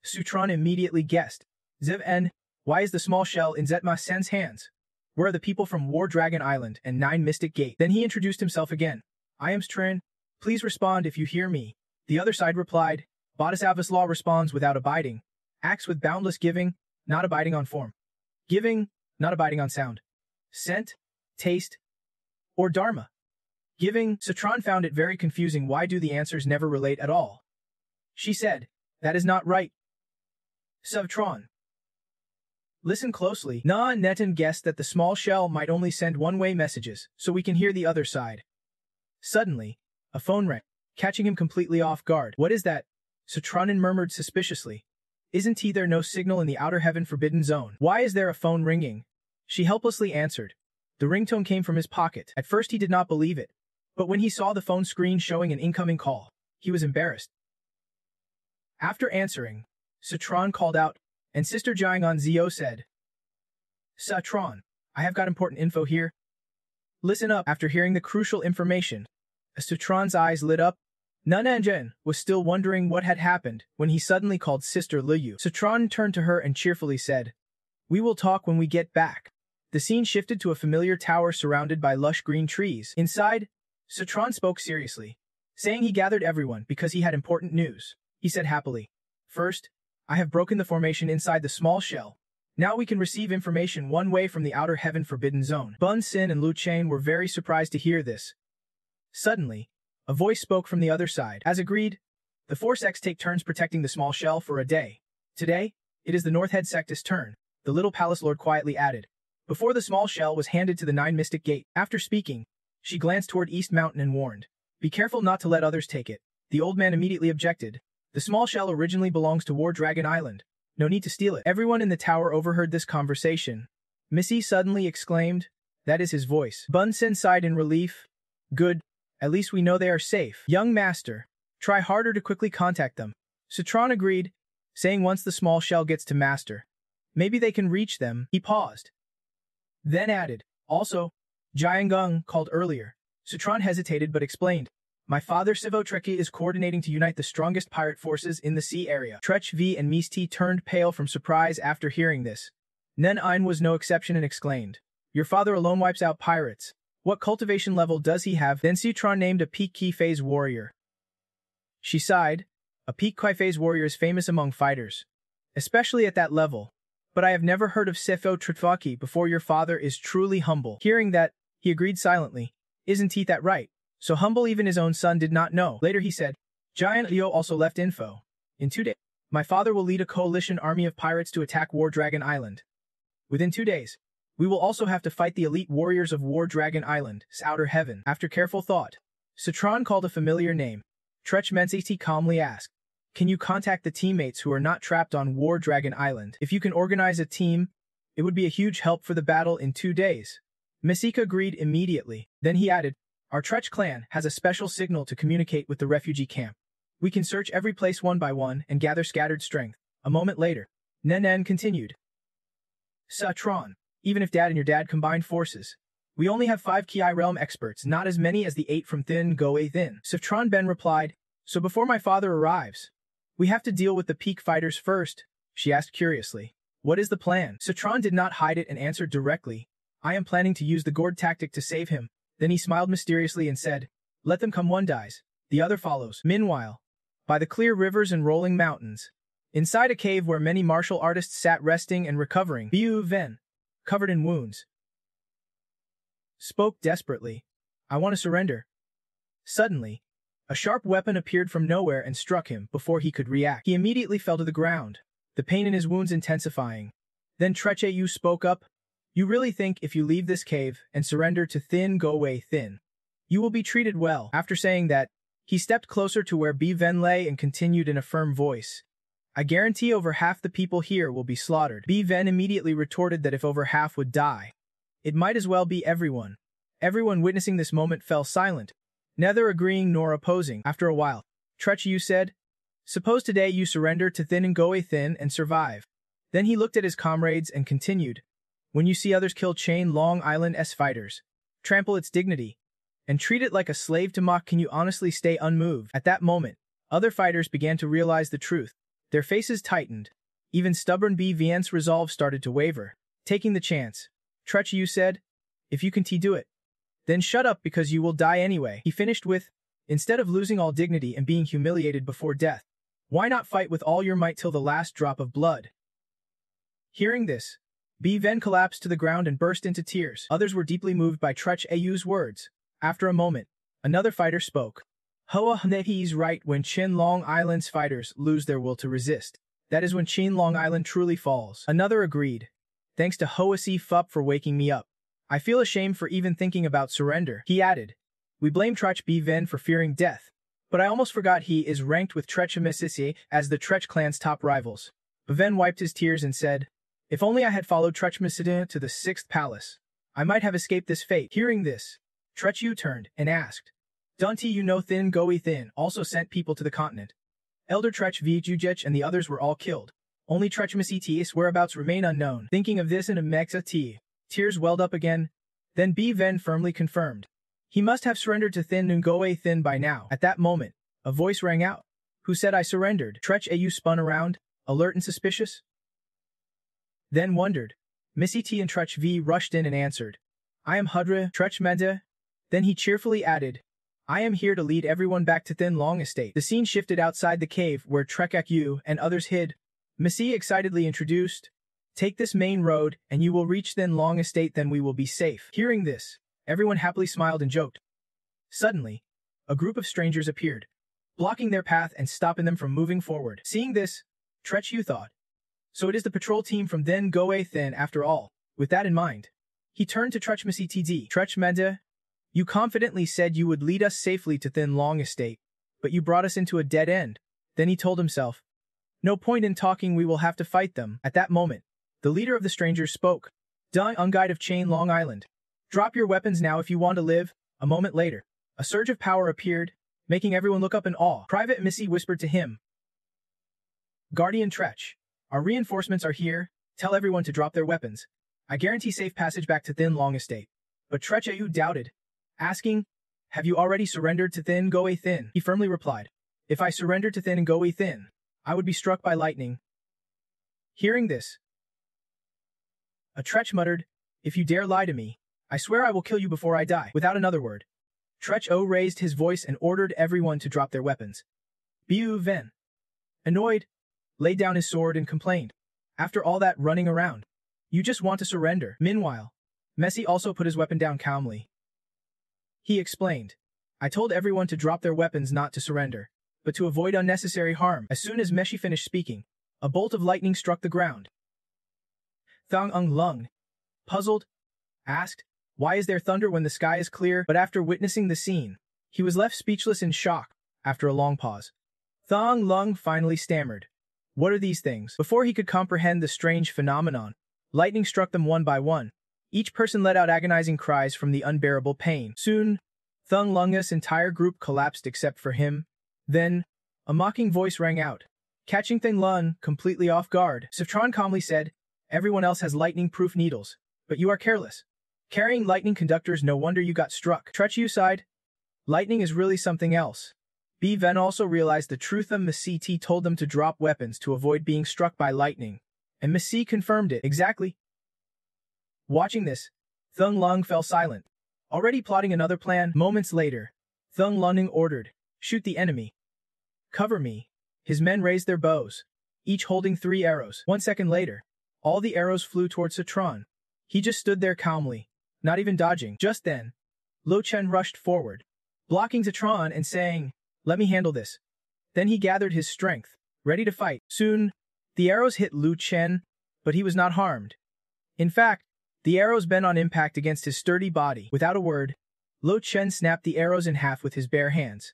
Citron immediately guessed, Zev N, why is the small shell in Zet Ma Sin's hands? Where are the people from War Dragon Island and 9 Mystic Gate? Then he introduced himself again. I am Strin. Please respond if you hear me. The other side replied, Bodhisattva's law responds without abiding, acts with boundless giving, not abiding on form. Giving, not abiding on sound. Scent, taste, or dharma. Giving, Citron found it very confusing. Why do the answers never relate at all? She said, That is not right. Citron. Listen closely. Na Netan guessed that the small shell might only send one-way messages, so we can hear the other side. Suddenly, a phone rang, catching him completely off guard. What is that? Citronin murmured suspiciously. Isn't there no signal in the outer heaven forbidden zone? Why is there a phone ringing? She helplessly answered. The ringtone came from his pocket. At first he did not believe it, but when he saw the phone screen showing an incoming call, he was embarrassed. After answering, Citron called out, and Sister Jiang on Zio said, Citron, I have got important info here. Listen up. After hearing the crucial information, Citron's eyes lit up. Nananjen was still wondering what had happened when he suddenly called Sister Liu. Citron turned to her and cheerfully said, "We will talk when we get back." The scene shifted to a familiar tower surrounded by lush green trees. Inside, Citron spoke seriously, saying he gathered everyone because he had important news. He said happily, "First, I have broken the formation inside the small shell. Now we can receive information one way from the outer heaven forbidden zone." Bun Sin and Lu Chang were very surprised to hear this. Suddenly, a voice spoke from the other side. As agreed, the four sects take turns protecting the small shell for a day. Today, it is the North Head sect's turn, the little palace lord quietly added. Before the small shell was handed to the Nine Mystic Gate, after speaking, she glanced toward East Mountain and warned, "Be careful not to let others take it." The old man immediately objected. "The small shell originally belongs to War Dragon Island. No need to steal it." Everyone in the tower overheard this conversation. Missy suddenly exclaimed, "That is his voice." Bun Sin sighed in relief. "Good. At least we know they are safe." "Young master, try harder to quickly contact them." Citron agreed, saying once the small shell gets to master, maybe they can reach them. He paused, then added, "Also, Jiangung called earlier." Citron hesitated but explained, "My father Sivo Treki is coordinating to unite the strongest pirate forces in the sea area." Trech V and Misti turned pale from surprise after hearing this. Nen Ein was no exception and exclaimed, "Your father alone wipes out pirates. What cultivation level does he have?" Then Citron named a peak key phase warrior. She sighed. "A peak key phase warrior is famous among fighters, especially at that level. But I have never heard of Sefo Tritvaki before. Your father is truly humble." Hearing that, he agreed silently. "Isn't he that right? So humble even his own son did not know." Later he said, "Giant Leo also left info. In 2 days, my father will lead a coalition army of pirates to attack War Dragon Island. Within 2 days, we will also have to fight the elite warriors of War Dragon Island's outer heaven." After careful thought, Citron called a familiar name. Trech Mensiti calmly asked, "Can you contact the teammates who are not trapped on War Dragon Island? If you can organize a team, it would be a huge help for the battle in 2 days." Misika agreed immediately. Then he added, "Our Trech clan has a special signal to communicate with the refugee camp. We can search every place one by one and gather scattered strength." A moment later, Nen continued, "Citron, even if Dad and your dad combined forces, we only have 5 Ki realm experts, not as many as the 8 from Thin Goe Thin." Citron Ben replied, "So before my father arrives, we have to deal with the peak fighters first?" She asked curiously. "What is the plan?" Citron did not hide it and answered directly, "I am planning to use the gourd tactic to save him." Then he smiled mysteriously and said, "Let them come, one dies, the other follows." Meanwhile, by the clear rivers and rolling mountains, inside a cave where many martial artists sat resting and recovering, Biu Ven, covered in wounds, spoke desperately, "I want to surrender." Suddenly, a sharp weapon appeared from nowhere and struck him before he could react. He immediately fell to the ground, the pain in his wounds intensifying. Then Treche Yu spoke up, "You really think if you leave this cave and surrender to Thin Goe Thin, you will be treated well?" After saying that, he stepped closer to where Bi Ven lay and continued in a firm voice, "I guarantee over half the people here will be slaughtered." Bi Ven immediately retorted that if over half would die, it might as well be everyone. Everyone witnessing this moment fell silent, neither agreeing nor opposing. After a while, Trech Yu said, "Suppose today you surrender to Thin and Goe Thin and survive." Then he looked at his comrades and continued, "When you see others kill Chain Long Island's fighters, trample its dignity, and treat it like a slave to mock, can you honestly stay unmoved?" At that moment, other fighters began to realize the truth. Their faces tightened. Even stubborn Bi Vien's resolve started to waver. Taking the chance, Trech Yu said, "If you can do it, then shut up because you will die anyway." He finished with, "Instead of losing all dignity and being humiliated before death, why not fight with all your might till the last drop of blood?" Hearing this, Bi Ven collapsed to the ground and burst into tears. Others were deeply moved by Trech Yu's words. After a moment, another fighter spoke. "Hoa Hnehi's right. When Chin Long Island's fighters lose their will to resist, that is when Chin Long Island truly falls." Another agreed. "Thanks to Hoa Si Fup for waking me up. I feel ashamed for even thinking about surrender." He added, "We blame Trech Bi Ven for fearing death, but I almost forgot he is ranked with Trech Misisi as the Trech clan's top rivals." Bi Ven wiped his tears and said, "If only I had followed Trech Misisi to the 6th palace, I might have escaped this fate." Hearing this, Trech Yu turned and asked, "Don't you know Thin Goe Thin also sent people to the continent? Elder Trech V Jujech and the others were all killed. Only Trech Misiti's whereabouts remain unknown." Thinking of this in a mexa tea, tears welled up again. Then Bi Ven firmly confirmed, "He must have surrendered to Thin Ngoe Thin by now." At that moment, A voice rang out. Who said I surrendered? Tretch Au spun around, alert and suspicious. Then wondered. Missy T and Tretch V rushed in and answered. I am Hudra, Tretch Mende. Then he cheerfully added, I am here to lead everyone back to Thin Long Estate. The scene shifted outside the cave where Trekak Yu and others hid. Missy excitedly introduced, Take this main road and you will reach Thin Long Estate, then we will be safe. Hearing this, everyone happily smiled and joked. Suddenly, a group of strangers appeared, blocking their path and stopping them from moving forward. Seeing this, Tretch Yu thought, so it is the patrol team from Thin Goe Thin after all. With that in mind, he turned to Tretch Missy TD. Tretch Mende, you confidently said you would lead us safely to Thin Long Estate, but you brought us into a dead end. Then he told himself, no point in talking, we will have to fight them. At that moment, the leader of the strangers spoke. Dung Unguide of Chain Long Island. Drop your weapons now if you want to live. A moment later, a surge of power appeared, making everyone look up in awe. Private Missy whispered to him, Guardian Tretch, our reinforcements are here. Tell everyone to drop their weapons. I guarantee safe passage back to Thin Long Estate. But Tretch Au doubted, asking, have you already surrendered to Thin Goe Thin? He firmly replied, if I surrendered to Thin Goe Thin, I would be struck by lightning. Hearing this, a Tretch muttered, if you dare lie to me, I swear I will kill you before I die. Without another word, Tretch Au raised his voice and ordered everyone to drop their weapons. Biu Ven, annoyed, laid down his sword and complained, after all that running around, you just want to surrender. Meanwhile, Messi also put his weapon down calmly. He explained, I told everyone to drop their weapons, not to surrender, but to avoid unnecessary harm. As soon as Meshi finished speaking, a bolt of lightning struck the ground. Thang Ung Lung, puzzled, asked, why is there thunder when the sky is clear? But after witnessing the scene, he was left speechless in shock. After a long pause, Thang Lung finally stammered, what are these things? Before he could comprehend the strange phenomenon, lightning struck them one by one. Each person let out agonizing cries from the unbearable pain. Soon, Thang Lung's entire group collapsed except for him. Then, a mocking voice rang out, catching Thang Lung completely off guard. Sifron calmly said, everyone else has lightning-proof needles, but you are careless. Carrying lightning conductors, no wonder you got struck. Tretch Yu sighed, lightning is really something else. B. Ven also realized the truth. Miss T told them to drop weapons to avoid being struck by lightning, and Miss C confirmed it. Exactly. Watching this, Thung Lung fell silent, already plotting another plan. Moments later, Thung Lung ordered, shoot the enemy. Cover me. His men raised their bows, each holding 3 arrows. 1 second later, all the arrows flew towards Citron. He just stood there calmly, not even dodging. Just then, Lo Chen rushed forward, blocking Citron and saying, let me handle this. Then he gathered his strength, ready to fight. Soon, the arrows hit Lu Chen, but he was not harmed. In fact, the arrows bent on impact against his sturdy body. Without a word, Lo Chen snapped the arrows in half with his bare hands.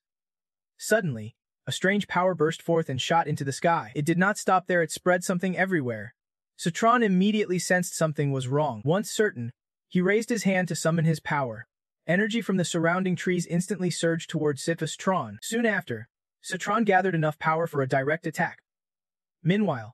Suddenly, a strange power burst forth and shot into the sky. It did not stop there, it spread something everywhere. Citron immediately sensed something was wrong. Once certain, he raised his hand to summon his power. Energy from the surrounding trees instantly surged towards Citron. Soon after, Citron gathered enough power for a direct attack. Meanwhile,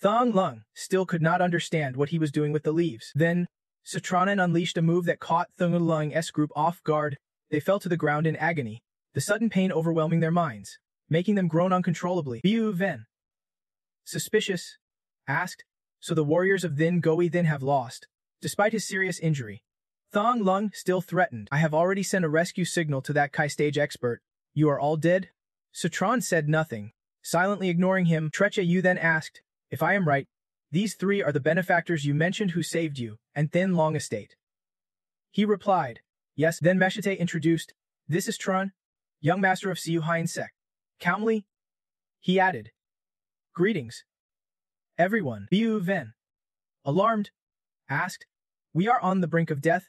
Thang Lung still could not understand what he was doing with the leaves. Then, Citron unleashed a move that caught Thung Lung's group off guard. They fell to the ground in agony, the sudden pain overwhelming their minds, making them groan uncontrollably. Biu Ven, suspicious, asked, so the warriors of Thin Goe Thin have lost, despite his serious injury. Thang Lung still threatened. I have already sent a rescue signal to that Kai stage expert. You are all dead? Citron said nothing, silently ignoring him. Tretch Au then asked, if I am right, these 3 are the benefactors you mentioned who saved you, and Thin Long Estate. He replied, yes. Then Meshite introduced, this is Tron, young master of Siu Hien Sect. Calmly, he added, greetings, everyone. Biu Ven, alarmed, asked, we are on the brink of death,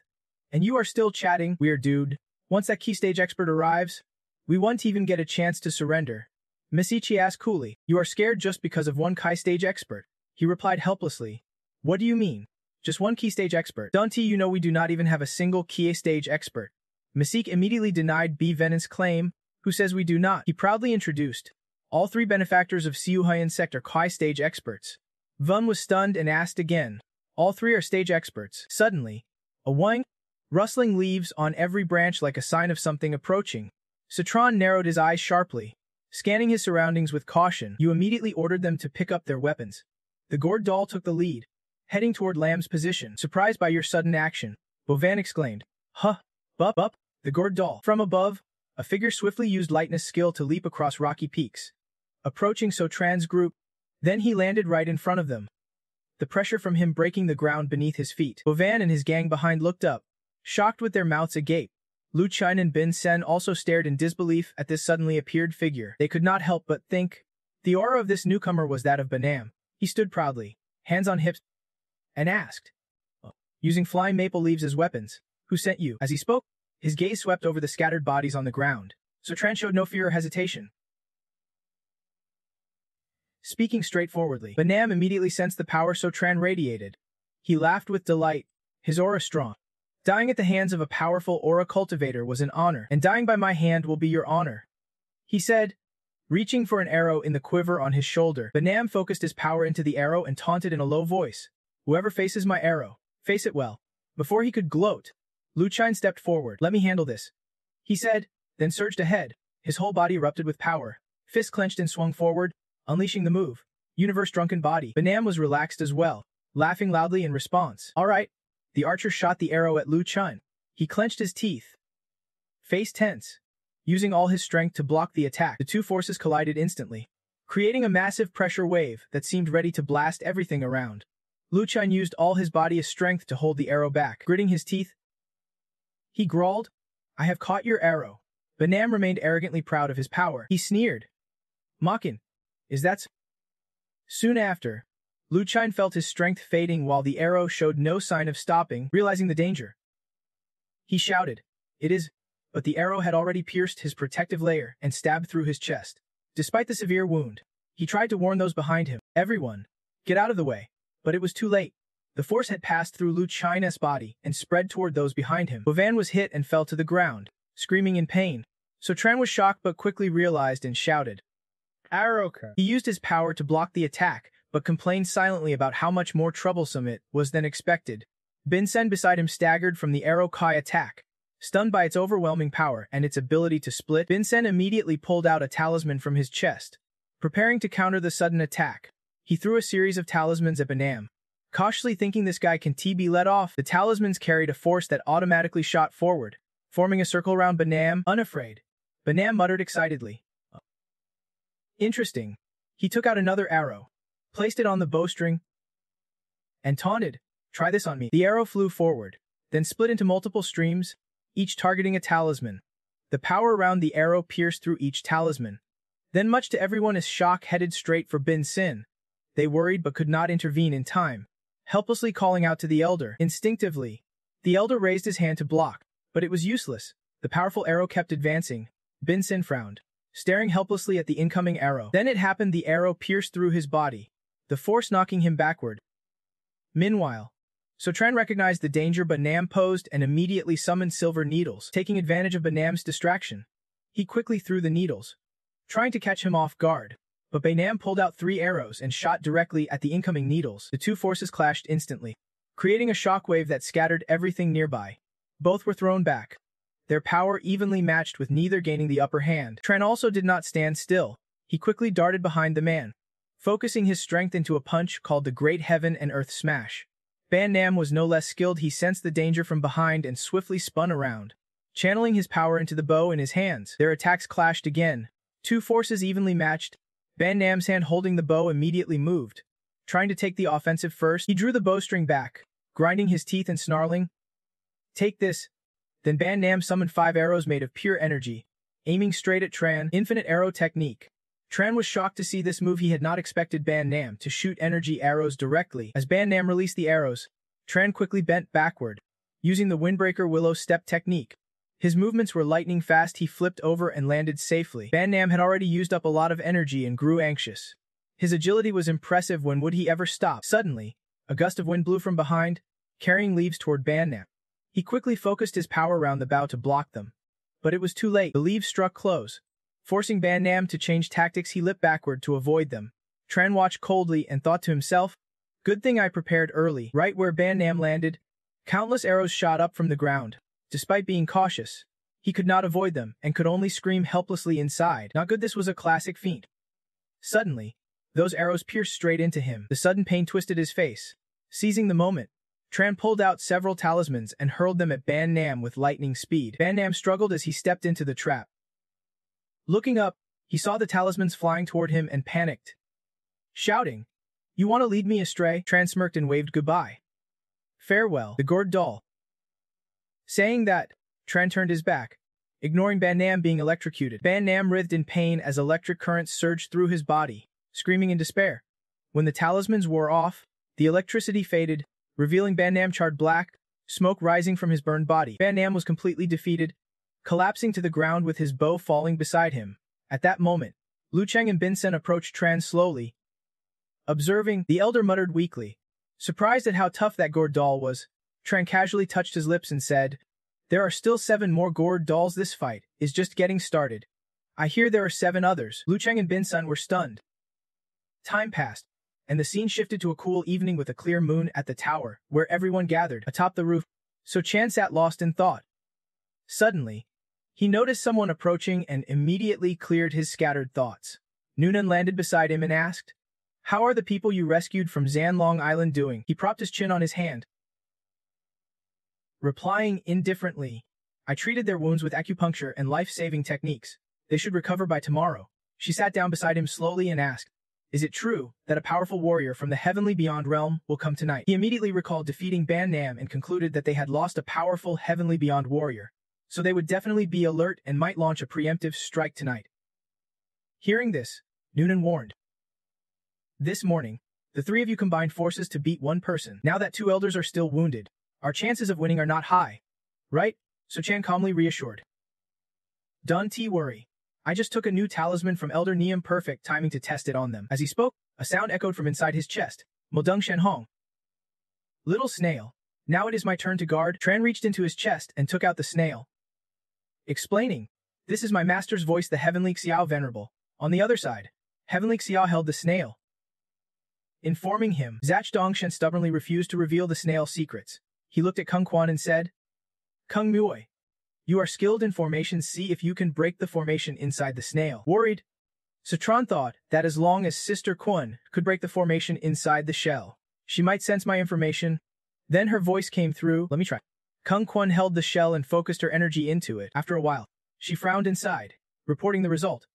and you are still chatting? Weird dude. Once that key stage expert arrives, we won't even get a chance to surrender. Misichi asked coolly, you are scared just because of one Kai stage expert? He replied helplessly, what do you mean? Just one key stage expert? Don't you know we do not even have a single key stage expert? Misik immediately denied B. Venon's claim, who says we do not. He proudly introduced, all 3 benefactors of Siu Hien Sect are Kai stage experts. Vun was stunned and asked again, all 3 are stage experts. Suddenly, a whine, rustling leaves on every branch like a sign of something approaching. Citron narrowed his eyes sharply, Scanning his surroundings with caution, you immediately ordered them to pick up their weapons. The gourd doll took the lead, heading toward Lamb's position. Surprised by your sudden action, Bovan exclaimed. Huh, bup. The gourd doll. From above, a figure swiftly used lightness skill to leap across rocky peaks, approaching Sotran's group. Then he landed right in front of them, the pressure from him breaking the ground beneath his feet. Bovan and his gang behind looked up, shocked with their mouths agape. Lu Chen and Bin Sen also stared in disbelief at this suddenly appeared figure. They could not help but think. The aura of this newcomer was that of Banam. He stood proudly, hands on hips, and asked, using flying maple leaves as weapons, "Who sent you?" As he spoke, his gaze swept over the scattered bodies on the ground. Sotran showed no fear or hesitation. Speaking straightforwardly, Banam immediately sensed the power Sotran radiated. He laughed with delight, his aura strong. Dying at the hands of a powerful aura cultivator was an honor, and dying by my hand will be your honor, he said. Reaching for an arrow in the quiver on his shoulder, Banam focused his power into the arrow and taunted in a low voice, "Whoever faces my arrow, face it well." Before he could gloat, Lu Chen stepped forward. "Let me handle this," he said, then surged ahead. His whole body erupted with power. Fist clenched and swung forward, unleashing the move. Universe Drunken Body. Banam was relaxed as well, laughing loudly in response. "All right." The archer shot the arrow at Lu Chen. He clenched his teeth, face tense. Using all his strength to block the attack, the two forces collided instantly, creating a massive pressure wave that seemed ready to blast everything around. Lu Chen used all his body's strength to hold the arrow back. Gritting his teeth, he growled, "I have caught your arrow." Banam remained arrogantly proud of his power. He sneered, mocking, "Is that so?" Soon after, Lu Chen felt his strength fading while the arrow showed no sign of stopping. Realizing the danger, he shouted, "It is," but the arrow had already pierced his protective layer and stabbed through his chest. Despite the severe wound, he tried to warn those behind him. "Everyone, get out of the way." But it was too late. The force had passed through Lu Chen's body and spread toward those behind him. Bovan was hit and fell to the ground, screaming in pain. Sotran was shocked but quickly realized and shouted, "Aroka." He used his power to block the attack, but complained silently about how much more troublesome it was than expected. Bin Sen beside him staggered from the arrow Kai attack. Stunned by its overwhelming power and its ability to split, Bin Sen immediately pulled out a talisman from his chest. Preparing to counter the sudden attack, he threw a series of talismans at Banam. Cautiously thinking this guy can be let off, the talismans carried a force that automatically shot forward, forming a circle around Banam. Unafraid, Banam muttered excitedly, "Interesting." He took out another arrow, placed it on the bowstring, and taunted, "Try this on me." The arrow flew forward, then split into multiple streams, each targeting a talisman. The power around the arrow pierced through each talisman. Then, much to everyone's shock, headed straight for Bin Sen. They worried but could not intervene in time, helplessly calling out to the elder. Instinctively, the elder raised his hand to block, but it was useless. The powerful arrow kept advancing. Bin Sen frowned, staring helplessly at the incoming arrow. Then it happened, the arrow pierced through his body, the force knocking him backward. Meanwhile, Sotran recognized the danger Banam posed and immediately summoned silver needles. Taking advantage of Banam's distraction, he quickly threw the needles, trying to catch him off guard. But Banam pulled out 3 arrows and shot directly at the incoming needles. The two forces clashed instantly, creating a shockwave that scattered everything nearby. Both were thrown back, their power evenly matched with neither gaining the upper hand. Tran also did not stand still. He quickly darted behind the man, focusing his strength into a punch called the Great Heaven and Earth Smash. Banam was no less skilled. He sensed the danger from behind and swiftly spun around, channeling his power into the bow in his hands. Their attacks clashed again, two forces evenly matched. Banam's hand holding the bow immediately moved, trying to take the offensive first. He drew the bowstring back, grinding his teeth and snarling, "Take this." Then Banam summoned 5 arrows made of pure energy, aiming straight at Tran. Infinite arrow technique. Tran was shocked to see this move. He had not expected Banam to shoot energy arrows directly. As Banam released the arrows, Tran quickly bent backward, using the Windbreaker Willow Step technique. His movements were lightning fast. He flipped over and landed safely. Banam had already used up a lot of energy and grew anxious. His agility was impressive. When would he ever stop? Suddenly, a gust of wind blew from behind, carrying leaves toward Banam. He quickly focused his power around the bough to block them. But it was too late. The leaves struck close, forcing Banam to change tactics. He leaped backward to avoid them. Tran watched coldly and thought to himself, "Good thing I prepared early." Right where Banam landed, countless arrows shot up from the ground. Despite being cautious, He could not avoid them and could only scream helplessly inside. Not good, this was a classic feint. Suddenly, those arrows pierced straight into him. The sudden pain twisted his face. Seizing the moment, Tran pulled out several talismans and hurled them at Ban Nam with lightning speed. Ban Nam struggled as he stepped into the trap. Looking up, he saw the talismans flying toward him and panicked. Shouting, "You want to lead me astray?" Tran smirked and waved goodbye. "Farewell, the gourd doll." Saying that, Tran turned his back, ignoring Ban Nam being electrocuted. Ban Nam writhed in pain as electric currents surged through his body, screaming in despair. When the talismans wore off, the electricity faded, revealing Ban Nam charred black, smoke rising from his burned body. Ban Nam was completely defeated, collapsing to the ground with his bow falling beside him. At that moment, Lu Cheng and Bin Sen approached Tran slowly. Observing, the elder muttered weakly. Surprised at how tough that gourd doll was, Tran casually touched his lips and said, "There are still 7 more gourd dolls. This fight is just getting started. I hear there are 7 others." Lu Cheng and Bin Sen were stunned. Time passed, and the scene shifted to a cool evening with a clear moon at the tower, where everyone gathered atop the roof. So Chan sat lost in thought. Suddenly, he noticed someone approaching and immediately cleared his scattered thoughts. Noonan landed beside him and asked, "How are the people you rescued from Zanlong Island doing?" He propped his chin on his hand, replying indifferently, "I treated their wounds with acupuncture and life-saving techniques. They should recover by tomorrow." She sat down beside him slowly and asked, "Is it true that a powerful warrior from the heavenly beyond realm will come tonight?" He immediately recalled defeating Ban Nam and concluded that they had lost a powerful heavenly beyond warrior, so they would definitely be alert and might launch a preemptive strike tonight. Hearing this, Noonan warned, "This morning, the 3 of you combined forces to beat 1 person. Now that 2 elders are still wounded, our chances of winning are not high, right?" So Chan calmly reassured. "Don't worry. I just took a new talisman from Elder Neum, perfect timing to test it on them." As he spoke, a sound echoed from inside his chest. "Modung Shen Hong. Little snail. Now it is my turn to guard." Tran reached into his chest and took out the snail, explaining, "This is my master's voice, the Heavenly Xiao Venerable." On the other side, Heavenly Xiao held the snail. Informing him, Zach Dongshen stubbornly refused to reveal the snail's secrets. He looked at Kung Quan and said, "Kung Mui, you are skilled in formations. See if you can break the formation inside the snail." Worried, Citron thought that as long as Sister Quan could break the formation inside the shell, she might sense my information. Then her voice came through, "Let me try." Kung Quan held the shell and focused her energy into it. After a while, she frowned inside, reporting the result.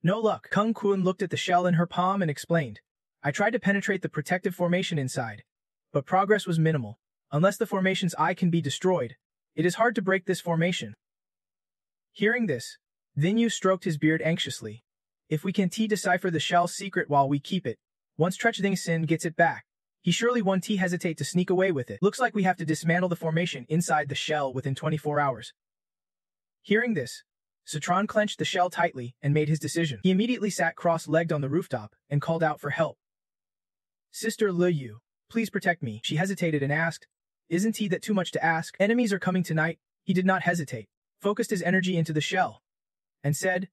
"No luck." Kung Quan looked at the shell in her palm and explained, "I tried to penetrate the protective formation inside, but progress was minimal. Unless the formation's eye can be destroyed, it is hard to break this formation." Hearing this, Vinyu stroked his beard anxiously. "If we can decipher the shell's secret while we keep it, once Trechthing Sin gets it back, he surely won't hesitate to sneak away with it. Looks like we have to dismantle the formation inside the shell within 24 hours. Hearing this, Citron clenched the shell tightly and made his decision. He immediately sat cross-legged on the rooftop and called out for help. "Sister Le Yu, please protect me." She hesitated and asked, "Isn't that too much to ask? Enemies are coming tonight." He did not hesitate, focused his energy into the shell, and said,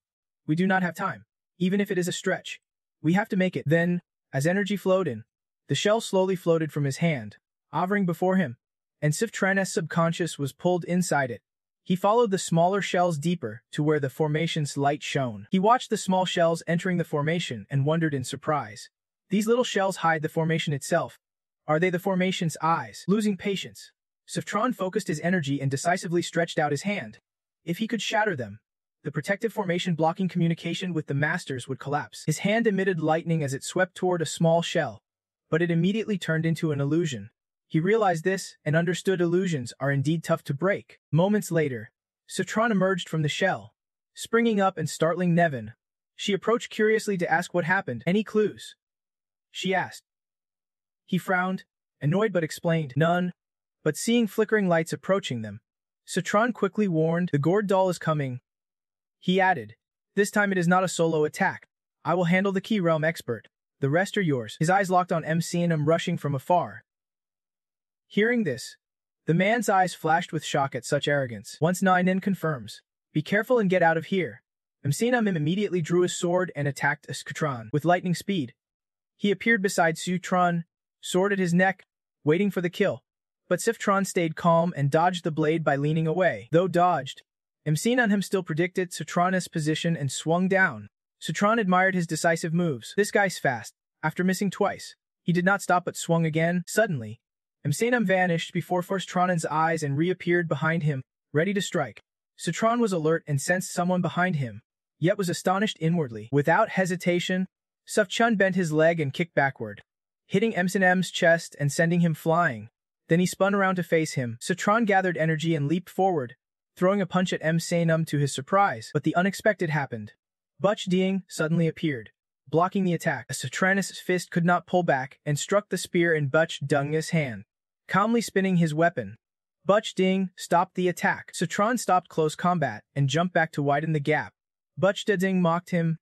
"We do not have time. Even if it is a stretch, we have to make it." Then, as energy flowed in, the shell slowly floated from his hand, hovering before him, and Siftranes' subconscious was pulled inside it. He followed the smaller shells deeper to where the formation's light shone. He watched the small shells entering the formation and wondered in surprise. These little shells hide the formation itself. Are they the formation's eyes? Losing patience, Siftron focused his energy and decisively stretched out his hand. If he could shatter them, the protective formation blocking communication with the masters would collapse. His hand emitted lightning as it swept toward a small shell, but it immediately turned into an illusion. He realized this and understood illusions are indeed tough to break. Moments later, Citron emerged from the shell, springing up and startling Nevin. She approached curiously to ask what happened. "Any clues?" she asked. He frowned, annoyed but explained, "None." But seeing flickering lights approaching them, Citron quickly warned, "The gourd doll is coming." He added, "This time it is not a solo attack. I will handle the key realm expert. The rest are yours." His eyes locked on MC&M rushing from afar. Hearing this, the man's eyes flashed with shock at such arrogance. Once Nainen confirms, "Be careful and get out of here." MC&M immediately drew his sword and attacked Askatron with lightning speed. He appeared beside Sutron, sword at his neck, waiting for the kill. But Siftron stayed calm and dodged the blade by leaning away. Though dodged, Msinunham still predicted Sutran's position and swung down. Sutran admired his decisive moves. This guy's fast. After missing twice, he did not stop but swung again. Suddenly, Msinunham vanished before Tran's eyes and reappeared behind him, ready to strike. Sutran was alert and sensed someone behind him, yet was astonished inwardly. Without hesitation, Sufchun bent his leg and kicked backward, hitting Msinunham's chest and sending him flying. Then he spun around to face him. Sutran gathered energy and leaped forward, throwing a punch at Msinunham to his surprise. But the unexpected happened. Butch Ding suddenly appeared, blocking the attack. Sutran's fist could not pull back and struck the spear in Butch Ding's hand, calmly spinning his weapon. Butch Ding stopped the attack. Sutran stopped close combat and jumped back to widen the gap. Butch Ding mocked him.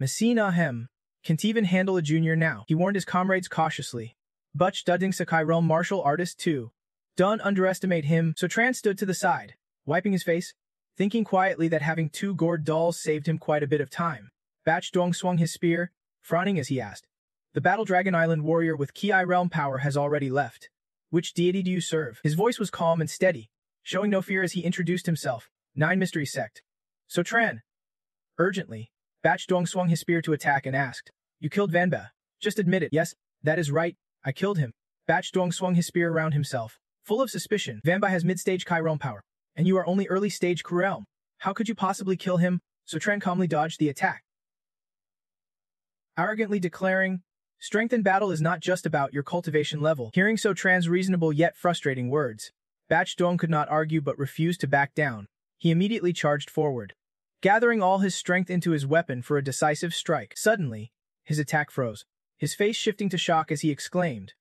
Msinunham can't even handle a junior now, he warned his comrades cautiously. Butch Ding Sakai realm martial artist too. Don't underestimate him. Sutran stood to the side, wiping his face, thinking quietly that having two gourd dolls saved him quite a bit of time. Bach Dong swung his spear, frowning as he asked. The Battle Dragon Island warrior with Ki realm power has already left. Which deity do you serve? His voice was calm and steady, showing no fear as he introduced himself. 9 Mystery Sect. Sutran. Urgently, Bach Dong swung his spear to attack and asked, You killed Vanba? Just admit it. Yes, that is right, I killed him. Bach Dong swung his spear around himself, full of suspicion. Vanba has mid-stage Kai realm power, and you are only early-stage Ku realm. How could you possibly kill him? Sutran calmly dodged the attack, arrogantly declaring, Strength in battle is not just about your cultivation level. Hearing Sutran's reasonable yet frustrating words, Bach Dong could not argue but refused to back down. He immediately charged forward, gathering all his strength into his weapon for a decisive strike. Suddenly, his attack froze, his face shifting to shock as he exclaimed,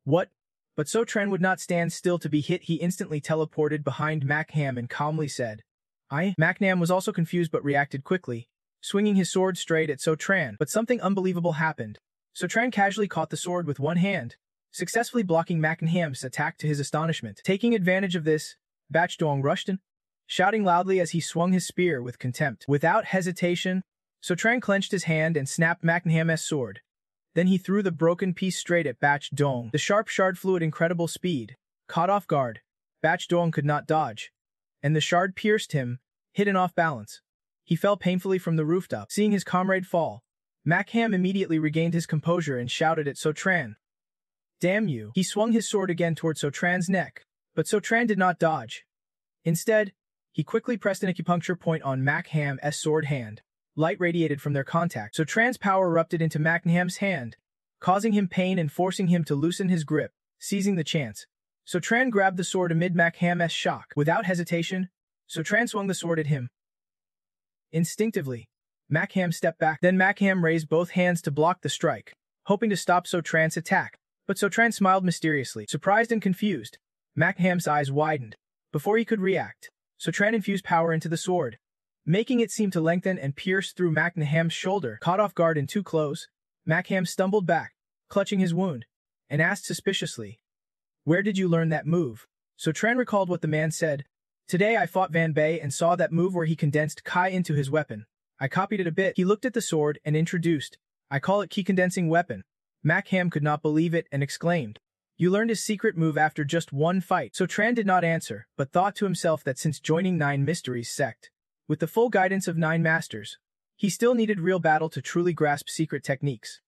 What? But Sutran would not stand still to be hit. He instantly teleported behind Macnam and calmly said, I? Macnam was also confused but reacted quickly, swinging his sword straight at Sutran. But something unbelievable happened. Sutran casually caught the sword with one hand, successfully blocking Macnam's attack to his astonishment. Taking advantage of this, Bach Dong rushed in, shouting loudly as he swung his spear with contempt. Without hesitation, Sutran clenched his hand and snapped Macnam's sword. Then he threw the broken piece straight at Bach Dong. The sharp shard flew at incredible speed. Caught off guard, Bach Dong could not dodge, and the shard pierced him, hidden off balance. He fell painfully from the rooftop. Seeing his comrade fall, Macnam immediately regained his composure and shouted at Sutran, Damn you! He swung his sword again toward Sutran's neck, but Sutran did not dodge. Instead, he quickly pressed an acupuncture point on Macnam's sword hand. Light radiated from their contact. Sutran's power erupted into Macnam's hand, causing him pain and forcing him to loosen his grip. Seizing the chance, Sutran grabbed the sword amid Macnam's shock. Without hesitation, Sutran swung the sword at him. Instinctively, Macnam stepped back. Then Macnam raised both hands to block the strike, hoping to stop Sutran's attack. But Sutran smiled mysteriously. Surprised and confused, Macnam's eyes widened. Before he could react, Sutran infused power into the sword, making it seem to lengthen and pierce through Macnam's shoulder. Caught off guard and too close, Macnam stumbled back, clutching his wound, and asked suspiciously, Where did you learn that move? Sutran recalled what the man said. Today I fought Van Bay and saw that move where he condensed Kai into his weapon. I copied it a bit. He looked at the sword and introduced, I call it Ki condensing weapon. Macnam could not believe it and exclaimed, You learned his secret move after just one fight. Sutran did not answer, but thought to himself that since joining 9 Mysteries sect, with the full guidance of 9 masters, he still needed real battle to truly grasp secret techniques.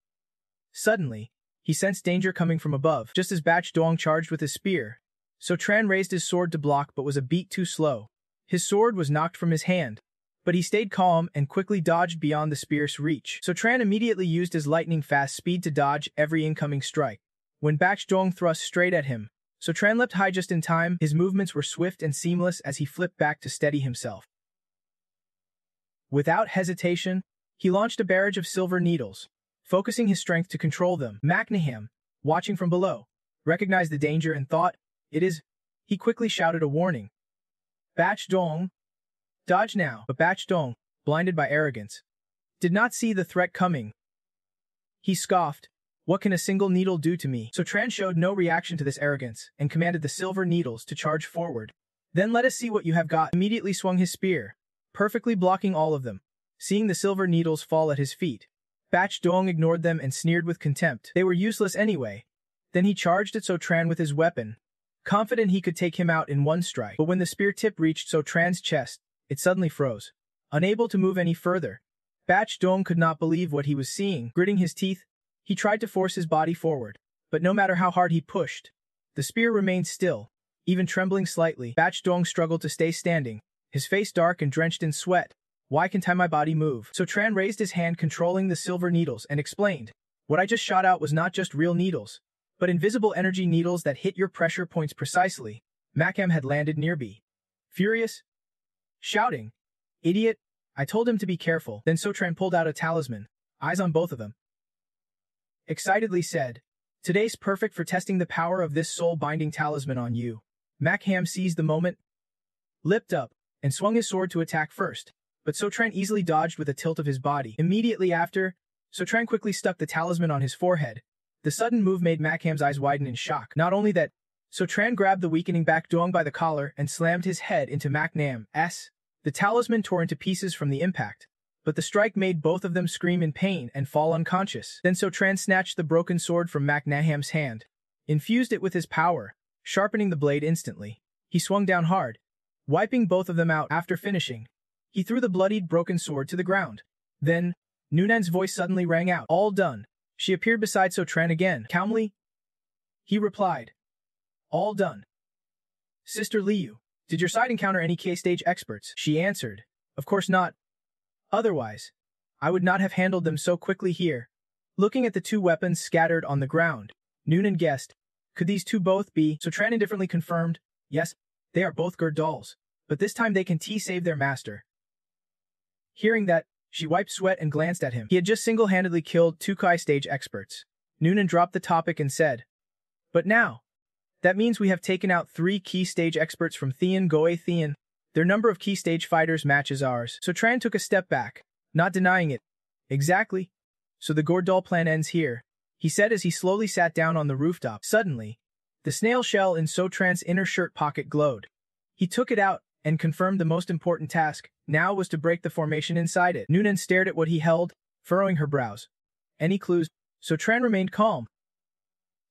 Suddenly, he sensed danger coming from above. Just as Bach Dong charged with his spear, Sutran raised his sword to block but was a beat too slow. His sword was knocked from his hand, but he stayed calm and quickly dodged beyond the spear's reach. Sutran immediately used his lightning-fast speed to dodge every incoming strike. When Bach Dong thrust straight at him, Sutran leapt high just in time. His movements were swift and seamless as he flipped back to steady himself. Without hesitation, he launched a barrage of silver needles, focusing his strength to control them. Macnam, watching from below, recognized the danger and thought, It is. He quickly shouted a warning. Bach Dong, dodge now. But Bach Dong, blinded by arrogance, did not see the threat coming. He scoffed, What can a single needle do to me? Sutran showed no reaction to this arrogance and commanded the silver needles to charge forward. Then let us see what you have got. Immediately swung his spear, perfectly blocking all of them. Seeing the silver needles fall at his feet, Bach Dong ignored them and sneered with contempt. They were useless anyway. Then he charged at Sutran with his weapon, confident he could take him out in one strike. But when the spear tip reached So Tran's chest, it suddenly froze. Unable to move any further, Bach Dong could not believe what he was seeing. Gritting his teeth, he tried to force his body forward, but no matter how hard he pushed, the spear remained still, even trembling slightly. Bach Dong struggled to stay standing, his face dark and drenched in sweat. Why can't my body move? So Tran raised his hand controlling the silver needles and explained, what I just shot out was not just real needles, but invisible energy needles that hit your pressure points precisely. Makam had landed near B. Furious, shouting, idiot, I told him to be careful. Then So Tran pulled out a talisman, eyes on both of them. Excitedly said, today's perfect for testing the power of this soul-binding talisman on you. Makam seized the moment, lipped up, and swung his sword to attack first, but So Tran easily dodged with a tilt of his body. Immediately after, So Tran quickly stuck the talisman on his forehead. The sudden move made Makam's eyes widen in shock. Not only that, So Tran grabbed the weakening Bach Dong by the collar and slammed his head into Maknam's. The talisman tore into pieces from the impact, but the strike made both of them scream in pain and fall unconscious. Then So Tran snatched the broken sword from Maknaham's hand, infused it with his power, sharpening the blade instantly. He swung down hard, wiping both of them out. After finishing, he threw the bloodied broken sword to the ground. Then, Nunan's voice suddenly rang out. All done. She appeared beside So Tran again. Calmly, he replied. All done. Sister Liu, did your side encounter any K-stage experts? She answered, of course not. Otherwise, I would not have handled them so quickly here. Looking at the two weapons scattered on the ground, Nunan guessed, could these two both be? So Tran indifferently confirmed, yes, they are both Gerdals, but this time they can save their master. Hearing that, she wiped sweat and glanced at him. He had just single-handedly killed two Kai-stage experts. Nunan dropped the topic and said, but now, that means we have taken out 3 key stage experts from Thean Goe Thean. Their number of key stage fighters matches ours. So Tran took a step back, not denying it. Exactly. So the Gordal plan ends here, he said as he slowly sat down on the rooftop. Suddenly, the snail shell in So Tran's inner shirt pocket glowed. He took it out and confirmed the most important task now was to break the formation inside it. Nunan stared at what he held, furrowing her brows. Any clues? So Tran remained calm.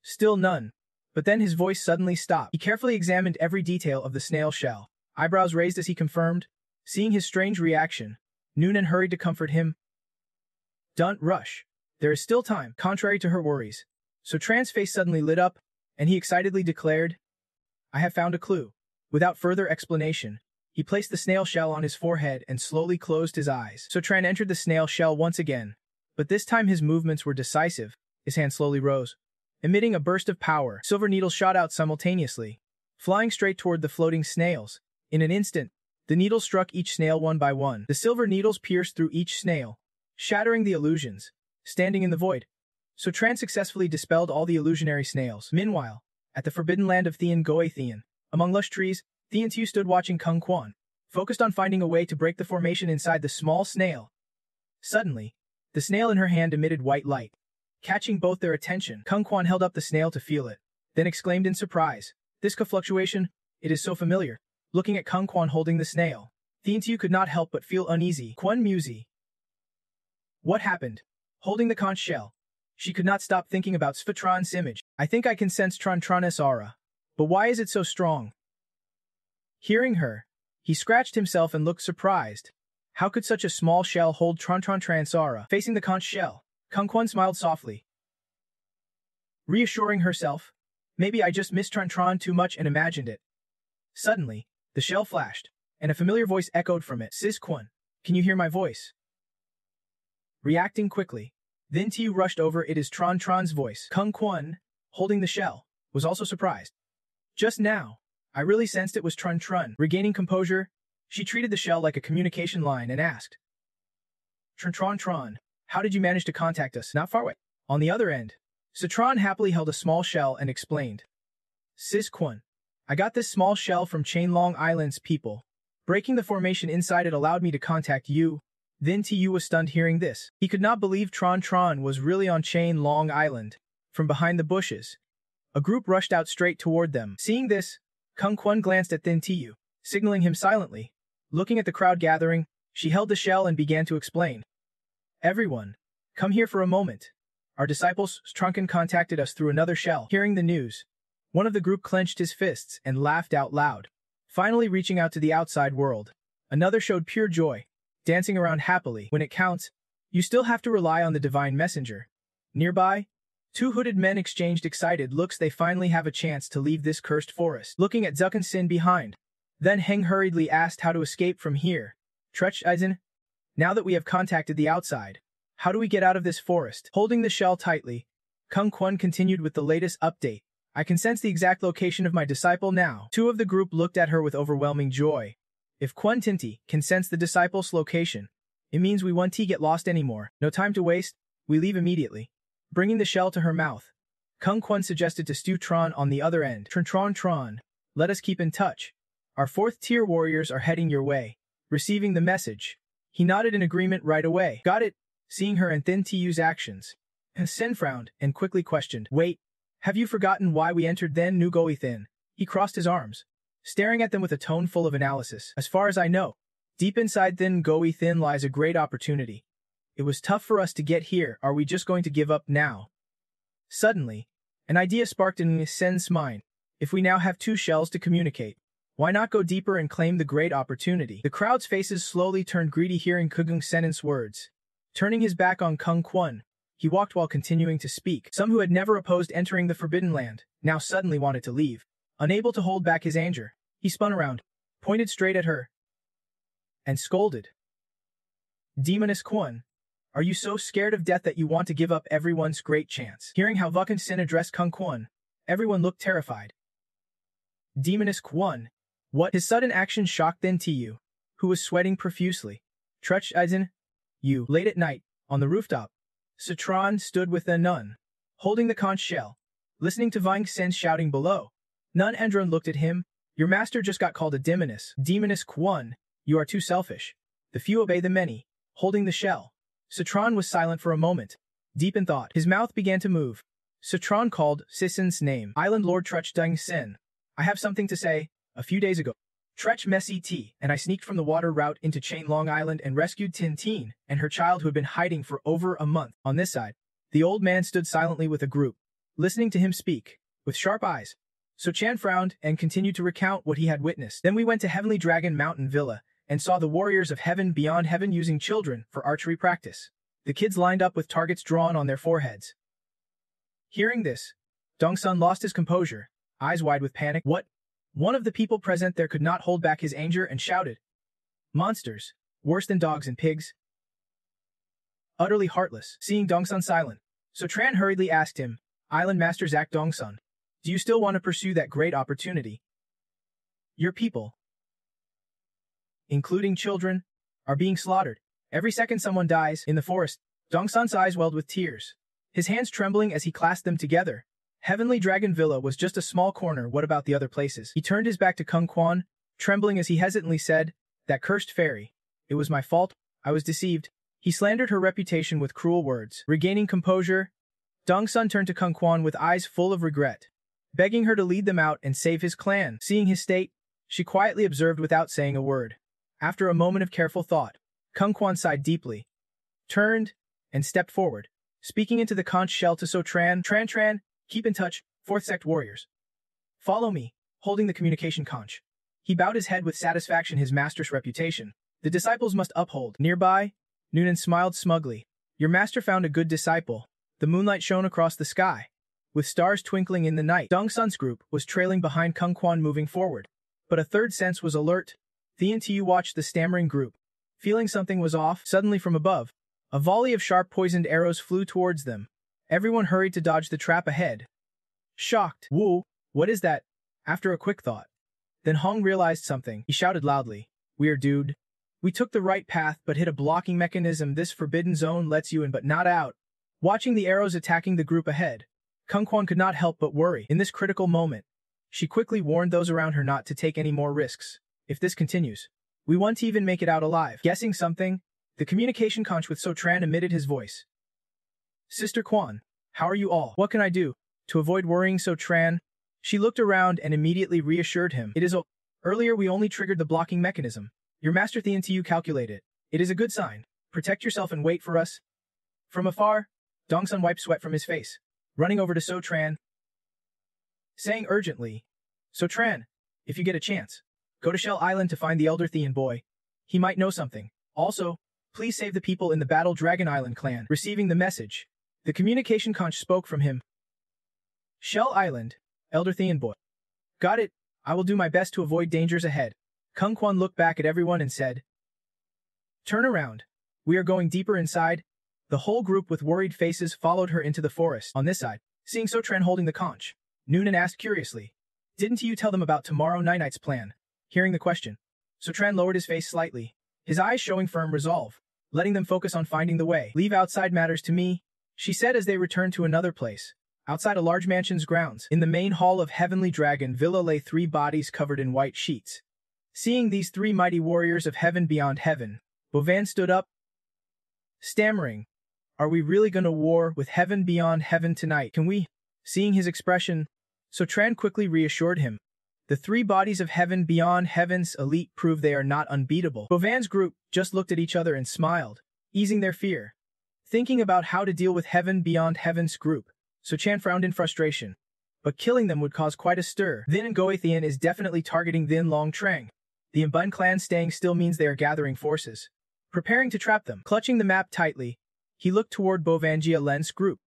Still none. But then his voice suddenly stopped. He carefully examined every detail of the snail shell, eyebrows raised as he confirmed. Seeing his strange reaction, Nunan hurried to comfort him. Don't rush. There is still time. Contrary to her worries, So Tran's face suddenly lit up, and he excitedly declared, I have found a clue. Without further explanation, he placed the snail shell on his forehead and slowly closed his eyes. So Tran entered the snail shell once again, but this time his movements were decisive. His hand slowly rose, emitting a burst of power. Silver needles shot out simultaneously, flying straight toward the floating snails. In an instant, the needles struck each snail one by one. The silver needles pierced through each snail, shattering the illusions. Standing in the void, So Tran successfully dispelled all the illusionary snails. Meanwhile, at the forbidden land of Thean Goe Thean, among lush trees, Thean Tu stood watching Kung Quan, focused on finding a way to break the formation inside the small snail. Suddenly, the snail in her hand emitted white light. Catching both their attention, Kung Quan held up the snail to feel it, then exclaimed in surprise, this fluctuation, it is so familiar. Looking at Kung Quan holding the snail, Thean Tu could not help but feel uneasy. Quan Musi. What happened? Holding the conch shell, she could not stop thinking about Svatran's image. I think I can sense Tran's aura. But why is it so strong? Hearing her, he scratched himself and looked surprised. How could such a small shell hold Tran's aura? Facing the conch shell, Kung Quan smiled softly, reassuring herself, maybe I just missed Tran too much and imagined it. Suddenly, the shell flashed, and a familiar voice echoed from it. Sis Quan, can you hear my voice? Reacting quickly, then Tiu rushed over. It is Tran's voice. Kung Quan, holding the shell, was also surprised. Just now, I really sensed it was Tran. Regaining composure, she treated the shell like a communication line and asked, Tran, how did you manage to contact us? Not far away. On the other end, Satran happily held a small shell and explained, Sis Quan, I got this small shell from Chainlong Island's people. Breaking the formation inside it allowed me to contact you. Then Tu was stunned hearing this. He could not believe Tran was really on Chainlong Island. From behind the bushes, a group rushed out straight toward them. Seeing this, Kung Quan glanced at Thin Tu, signaling him silently. Looking at the crowd gathering, she held the shell and began to explain. Everyone, come here for a moment. Our disciples Strunken contacted us through another shell. Hearing the news, One of the group clenched his fists and laughed out loud, finally reaching out to the outside world. Another showed pure joy, dancing around happily. When it counts, you still have to rely on the divine messenger. Nearby, two hooded men exchanged excited looks. They finally have a chance to leave this cursed forest. Looking at Zuck and Sin behind, then Heng hurriedly asked how to escape from here. Trech Eisen, now that we have contacted the outside, how do we get out of this forest? Holding the shell tightly, Kung Kwon continued with the latest update. I can sense the exact location of my disciple now. Two of the group looked at her with overwhelming joy. If Kwon Tinti can sense the disciple's location, it means we won't get lost anymore. No time to waste, we leave immediately. Bringing the shell to her mouth, Kung Kwon suggested to Stu Tron on the other end. Tron, let us keep in touch. Our 4th tier warriors are heading your way. Receiving the message, he nodded in agreement right away. Got it. Seeing her and Thin Tu's actions, Sen frowned and quickly questioned, wait, have you forgotten why we entered then? Nugoi Thin. He crossed his arms, staring at them with a tone full of analysis. As far as I know, deep inside Thin Goi Thin lies a great opportunity. It was tough for us to get here. Are we just going to give up now? Suddenly, an idea sparked in Sen's mind. If we now have 2 shells to communicate, why not go deeper and claim the great opportunity? The crowd's faces slowly turned greedy hearing Kugung Sen's words. Turning his back on Kung Kwon, he walked while continuing to speak. Some who had never opposed entering the Forbidden Land now suddenly wanted to leave. Unable to hold back his anger, he spun around, pointed straight at her, and scolded. Demoness Kwon, are you so scared of death that you want to give up everyone's great chance? Hearing how Vukan Sin addressed Kung Kwon, everyone looked terrified. Demoness Kwon, what? His sudden action shocked Thin Tu, who was sweating profusely. Trech Eisen, you. Late at night, on the rooftop, Citron stood with a nun, holding the conch shell, listening to Vang Sen shouting below. Nun Endron looked at him. Your master just got called a demoness. Demoness Kwon, you are too selfish. The few obey the many. Holding the shell, Citron was silent for a moment, deep in thought. His mouth began to move. Citron called Sisen's name. Island Lord Trech Dung Sen. I have something to say. A few days ago, Trech Messy T and I sneaked from the water route into Chain Long Island and rescued Tin Teen and her child who had been hiding for over a month. On this side, the old man stood silently with a group, listening to him speak, with sharp eyes. So Chan frowned and continued to recount what he had witnessed. Then we went to Heavenly Dragon Mountain Villa and saw the warriors of heaven beyond heaven using children for archery practice. The kids lined up with targets drawn on their foreheads. Hearing this, Dongsun lost his composure, eyes wide with panic. What? One of the people present there could not hold back his anger and shouted. Monsters, worse than dogs and pigs. Utterly heartless. Seeing Dongsun silent, so Tran hurriedly asked him, Island Master Zach Dongsun, do you still want to pursue that great opportunity? Your people, including children, are being slaughtered. Every second someone dies in the forest. Dongsun's eyes welled with tears, his hands trembling as he clasped them together. Heavenly Dragon Villa was just a small corner. What about the other places? He turned his back to Kung Kwon, trembling as he hesitantly said, that cursed fairy. It was my fault. I was deceived. He slandered her reputation with cruel words. Regaining composure, Dongsun turned to Kung Kwon with eyes full of regret, begging her to lead them out and save his clan. Seeing his state, she quietly observed without saying a word. After a moment of careful thought, Kung Kwon sighed deeply, turned, and stepped forward, speaking into the conch shell to So Tran, keep in touch, 4th Sect warriors. Follow me, holding the communication conch. He bowed his head with satisfaction. His master's reputation the disciples must uphold. Nearby, Noonan smiled smugly. Your master found a good disciple. The moonlight shone across the sky, with stars twinkling in the night. Dongsun's group was trailing behind Kung Kwon moving forward, but a third sense was alert. The NTU watched the stammering group, feeling something was off. Suddenly from above, a volley of sharp poisoned arrows flew towards them. Everyone hurried to dodge the trap ahead. Shocked. Woo, what is that? After a quick thought. Then Hong realized something. He shouted loudly. We're doomed. We took the right path but hit a blocking mechanism. This forbidden zone lets you in but not out. Watching the arrows attacking the group ahead, Kung Kwon could not help but worry. In this critical moment, she quickly warned those around her not to take any more risks. If this continues, we won't even make it out alive. Guessing something, the communication conch with So Tran emitted his voice. Sister Kwon, how are you all? What can I do? To avoid worrying So Tran, she looked around and immediately reassured him. It is earlier we only triggered the blocking mechanism. Your master Theantu calculated. It is a good sign. Protect yourself and wait for us. From afar, Dongsun wiped sweat from his face, running over to So Tran. saying urgently, "So Tran, if you get a chance, go to Shell Island to find the Elder Thean boy. He might know something. Also, please save the people in the Battle Dragon Island clan." Receiving the message, the communication conch spoke from him. "Shell Island, Elder Thean boy. Got it. I will do my best to avoid dangers ahead." Kung Quan looked back at everyone and said, "Turn around. We are going deeper inside." The whole group with worried faces followed her into the forest. On this side, seeing So Tran holding the conch, Noonan asked curiously, "Didn't you tell them about tomorrow night's plan?" Hearing the question, So Tran lowered his face slightly, his eyes showing firm resolve, letting them focus on finding the way. "Leave outside matters to me," she said as they returned to another place. Outside a large mansion's grounds, in the main hall of Heavenly Dragon Villa lay 3 bodies covered in white sheets. Seeing these 3 mighty warriors of heaven beyond heaven, Bovan stood up, stammering, "Are we really gonna war with heaven beyond heaven tonight? Can we?" Seeing his expression, So Tran quickly reassured him. The 3 bodies of heaven beyond heaven's elite prove they are not unbeatable. Bovan's group just looked at each other and smiled, easing their fear. Thinking about how to deal with heaven beyond heaven's group, So Chan frowned in frustration. But killing them would cause quite a stir. Thin and Goethian is definitely targeting Thin Long Trang. The Mbun clan staying still means they are gathering forces, preparing to trap them. Clutching the map tightly, he looked toward Bovangia Len's group.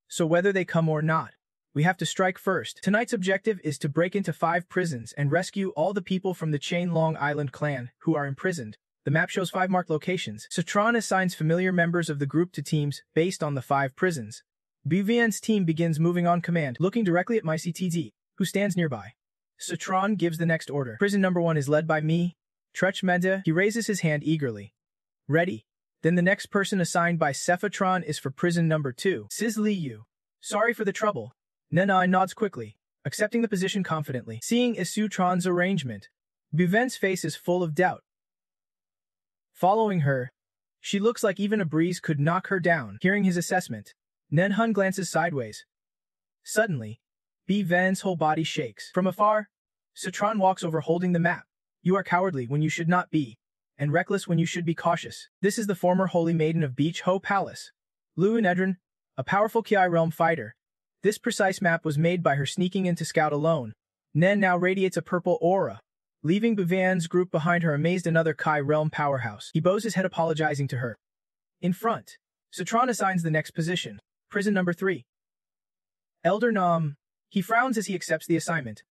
"So whether they come or not, we have to strike first. Tonight's objective is to break into 5 prisons and rescue all the people from the Chain Long Island clan who are imprisoned." The map shows 5 marked locations. Citron assigns familiar members of the group to teams based on the 5 prisons. Buvien's team begins moving on command, looking directly at MyCTD, who stands nearby. Citron gives the next order. "Prison number 1 is led by me, Truch Menda." He raises his hand eagerly. "Ready." Then the next person assigned by Cephatron is for prison number 2. Sis Liu. "Sorry for the trouble." Nana nods quickly, accepting the position confidently. Seeing Isutron's arrangement, Buven's face is full of doubt. Following her, she looks like even a breeze could knock her down. Hearing his assessment, Nenhun glances sideways. Suddenly, Buven's whole body shakes. From afar, Citron walks over holding the map. "You are cowardly when you should not be, and reckless when you should be cautious." This is the former Holy Maiden of Beach Ho Palace, Lu Nedrin, a powerful Ki realm fighter. This precise map was made by her sneaking in to scout alone. Nen now radiates a purple aura, leaving Buvan's group behind her amazed. Another Kai realm powerhouse. He bows his head apologizing to her. In front, Citron assigns the next position, prison number 3. Elder Nam. He frowns as he accepts the assignment,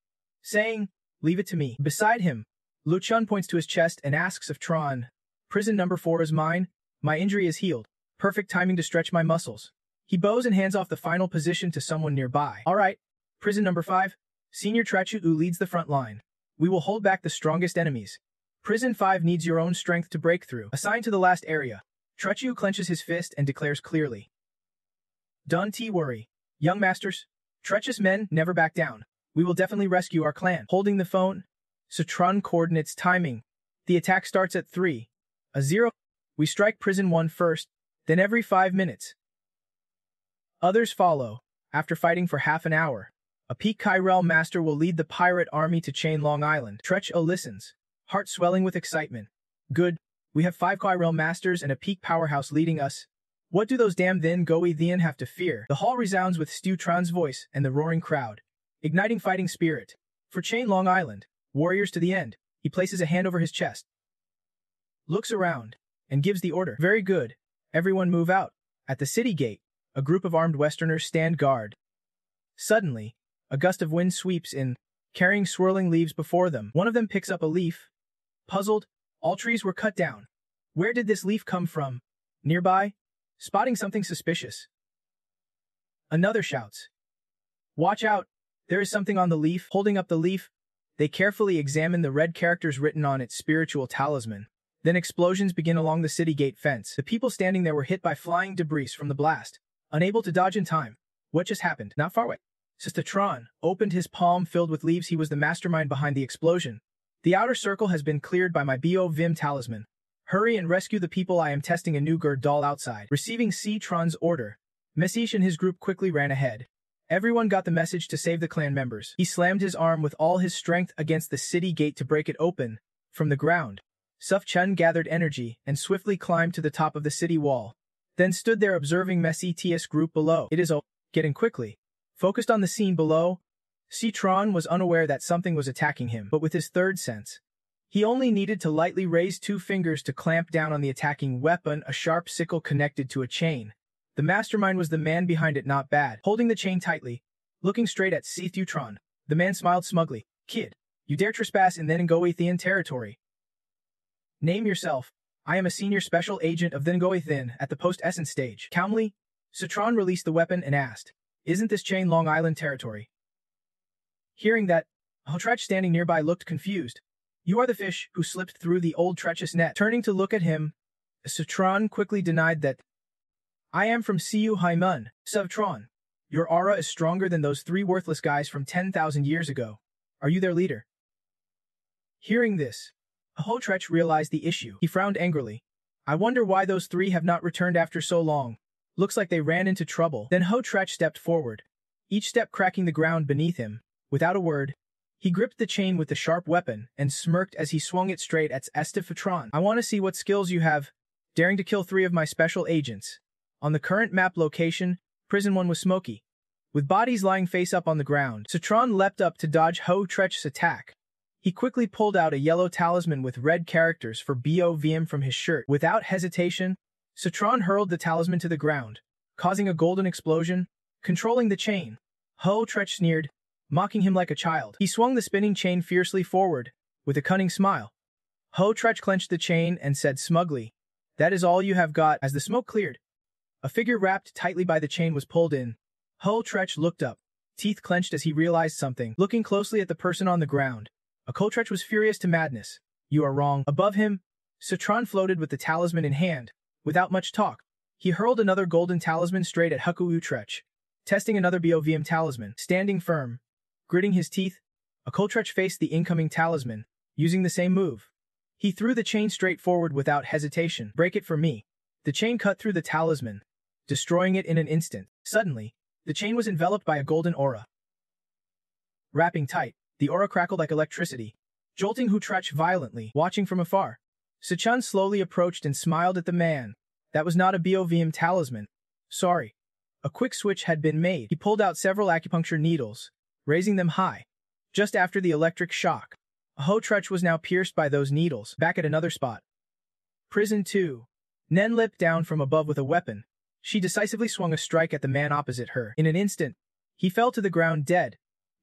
saying, "Leave it to me." Beside him, Lu Chun points to his chest and asks of Tron, "Prison number 4 is mine. My injury is healed. Perfect timing to stretch my muscles." He bows and hands off the final position to someone nearby. "All right, prison number 5. Senior Trechu leads the front line. We will hold back the strongest enemies. Prison 5 needs your own strength to break through." Assigned to the last area, Trechu clenches his fist and declares clearly, "Don't worry, young masters. Treacherous men never back down. We will definitely rescue our clan." Holding the phone, Citron coordinates timing. The attack starts at 3:00. We strike prison 1 first, then every 5 minutes. Others follow. After fighting for half an hour, a peak Kyrel master will lead the pirate army to Chain Long Island. Trech-O listens, heart swelling with excitement. "Good. We have 5 Kyrel masters and a peak powerhouse leading us. What do those damn Thin Goi Thien have to fear?" The hall resounds with Stu Tran's voice and the roaring crowd, igniting fighting spirit. For Chain Long Island, warriors to the end. He places a hand over his chest, looks around, and gives the order. "Very good. Everyone move out." At the city gate, a group of armed Westerners stand guard. Suddenly, a gust of wind sweeps in, carrying swirling leaves before them. One of them picks up a leaf. Puzzled, all trees were cut down. Where did this leaf come from? Nearby, spotting something suspicious, another shouts, "Watch out! There is something on the leaf." Holding up the leaf, they carefully examine the red characters written on its spiritual talisman. Then explosions begin along the city gate fence. The people standing there were hit by flying debris from the blast, unable to dodge in time. What just happened? Not far away, Sistatron opened his palm filled with leaves. He was the mastermind behind the explosion. "The outer circle has been cleared by my Bo Vim talisman. Hurry and rescue the people. I am testing a new Gerd doll outside." Receiving C-Tron's order, Messish and his group quickly ran ahead. Everyone got the message to save the clan members. He slammed his arm with all his strength against the city gate to break it open. From the ground, Suf Chun gathered energy and swiftly climbed to the top of the city wall, then stood there observing Messi's group below. It is getting quickly. Focused on the scene below, Citron was unaware that something was attacking him, but with his third sense, he only needed to lightly raise 2 fingers to clamp down on the attacking weapon, a sharp sickle connected to a chain. The mastermind was the man behind it, not bad. Holding the chain tightly, looking straight at Citron, the man smiled smugly. Kid, you dare trespass in Thengoathian territory. Name yourself. I am a senior special agent of Thengoathian at the post-essence stage. Calmly, Citron released the weapon and asked, isn't this chain Long Island territory? Hearing that, Hotrech standing nearby looked confused. You are the fish who slipped through the old treacherous net. Turning to look at him, Citron quickly denied that. I am from Siu Haimun, Citron. Your aura is stronger than those 3 worthless guys from 10,000 years ago. Are you their leader? Hearing this, Hotrech realized the issue. He frowned angrily. I wonder why those 3 have not returned after so long. Looks like they ran into trouble. Then Hotrech stepped forward, each step cracking the ground beneath him. Without a word, he gripped the chain with the sharp weapon and smirked as he swung it straight at Citron. I want to see what skills you have, daring to kill 3 of my special agents. On the current map location, Prison 1 was smoky, with bodies lying face up on the ground. Citron leapt up to dodge Hotrech's attack. He quickly pulled out a yellow talisman with red characters for BOVM from his shirt. Without hesitation, Citron hurled the talisman to the ground, causing a golden explosion, controlling the chain. Hotrech sneered, mocking him like a child. He swung the spinning chain fiercely forward, with a cunning smile. Hotrech clenched the chain and said smugly, that is all you have got. As the smoke cleared, a figure wrapped tightly by the chain was pulled in. Hotrech looked up, teeth clenched as he realized something. Looking closely at the person on the ground, Hotrech was furious to madness. You are wrong. Above him, Citron floated with the talisman in hand. Without much talk, he hurled another golden talisman straight at Hotrech, testing another BOVM talisman. Standing firm, gritting his teeth, Hotrech faced the incoming talisman, using the same move. He threw the chain straight forward without hesitation. Break it for me. The chain cut through the talisman, destroying it in an instant. Suddenly, the chain was enveloped by a golden aura. Wrapping tight, the aura crackled like electricity, jolting Hotrech violently. Watching from afar, Citron slowly approached and smiled at the man. That was not a BOVM talisman. Sorry. A quick switch had been made. He pulled out several acupuncture needles, raising them high. Just after the electric shock, Hotrech was now pierced by those needles. Back at another spot. Prison 2. Nen leapt down from above with a weapon. She decisively swung a strike at the man opposite her. In an instant, he fell to the ground dead.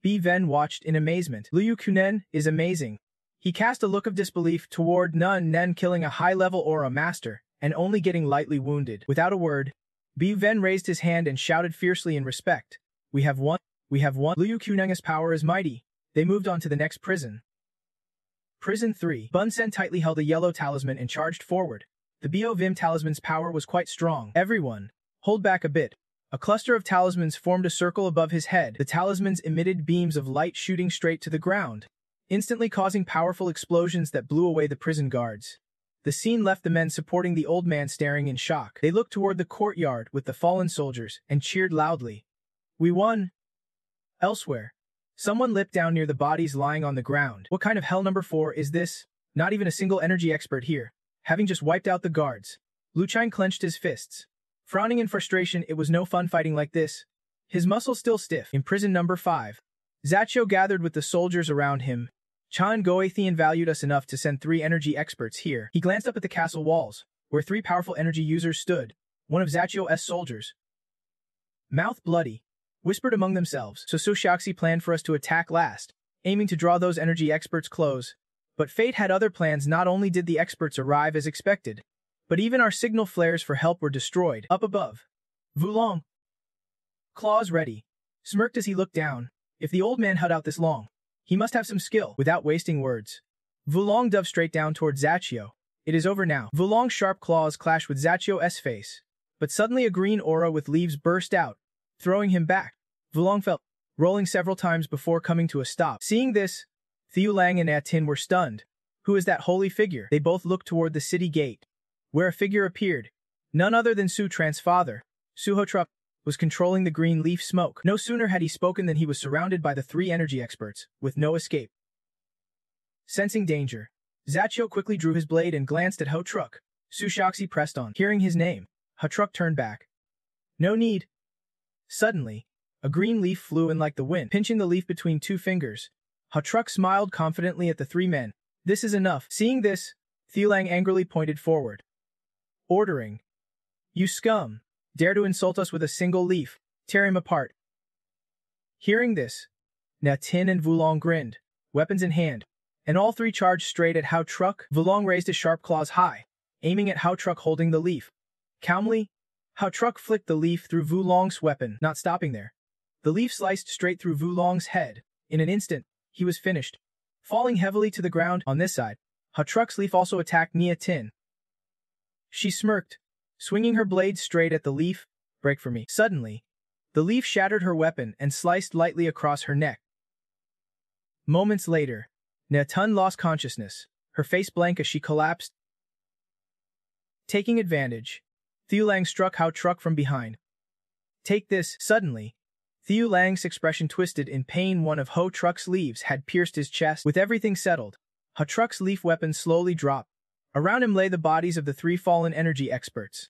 Ven watched in amazement. Liu Kunen is amazing. He cast a look of disbelief toward Nen, killing a high-level aura master and only getting lightly wounded. Without a word, Ven raised his hand and shouted fiercely in respect. We have won. We have won. Liu Kunen's power is mighty. They moved on to the next prison. Prison 3. Bunsen tightly held a yellow talisman and charged forward. The BOVM talisman's power was quite strong. Everyone, hold back a bit. A cluster of talismans formed a circle above his head. The talismans emitted beams of light shooting straight to the ground, instantly causing powerful explosions that blew away the prison guards. The scene left the men supporting the old man staring in shock. They looked toward the courtyard with the fallen soldiers and cheered loudly. We won! Elsewhere, someone lipped down near the bodies lying on the ground. What kind of hell number 4 is this? Not even a single energy expert here. Having just wiped out the guards, Luchine clenched his fists. Frowning in frustration, it was no fun fighting like this. His muscles still stiff. In prison number 5, Zachio gathered with the soldiers around him. Chan Goathian valued us enough to send 3 energy experts here. He glanced up at the castle walls, where 3 powerful energy users stood, one of Zachio's soldiers. Mouth bloody, whispered among themselves. So Sushaxi planned for us to attack last, aiming to draw those energy experts close. But fate had other plans. Not only did the experts arrive as expected, but even our signal flares for help were destroyed. Up above, Wulong, claws ready, smirked as he looked down. If the old man held out this long, he must have some skill. Without wasting words, Wulong dove straight down toward Zachio. It is over now. Wulong's sharp claws clashed with Zachio's face, but suddenly a green aura with leaves burst out, throwing him back. Wulong fell, rolling several times before coming to a stop. Seeing this, Thiu Lang and Atin were stunned. Who is that holy figure? They both looked toward the city gate, where a figure appeared. None other than Su Tran's father, Suhotruk, was controlling the green leaf smoke. No sooner had he spoken than he was surrounded by the 3 energy experts, with no escape. Sensing danger, Zachio quickly drew his blade and glanced at Hotruk. Sushaxi pressed on. Hearing his name, Hotruk turned back. No need. Suddenly, A green leaf flew in like the wind, pinching the leaf between two fingers. Truck smiled confidently at the three men. This is enough. Seeing this, Thulang angrily pointed forward, ordering, "You scum! Dare to insult us with a single leaf. Tear him apart." Hearing this, Na Tin and Wulong grinned, weapons in hand, and all three charged straight at Hao Truck. Wulong raised his sharp claws high, aiming at Hao Truck holding the leaf. Calmly, Hao Truck flicked the leaf through Wulong's weapon, not stopping there. The leaf sliced straight through Wulong's head. In an instant, he was finished. Falling heavily to the ground on this side, Hao Truck's leaf also attacked Nia Tin. She smirked, swinging her blade straight at the leaf. "Break for me." Suddenly, the leaf shattered her weapon and sliced lightly across her neck. Moments later, Na Tin lost consciousness, her face blank as she collapsed. Taking advantage, Thulang struck Hao Truck from behind. "Take this." Suddenly, Thulang's expression twisted in pain. One of Hao Truck's leaves had pierced his chest. With everything settled, Hao Truck's leaf weapon slowly dropped. Around him lay the bodies of the three fallen energy experts.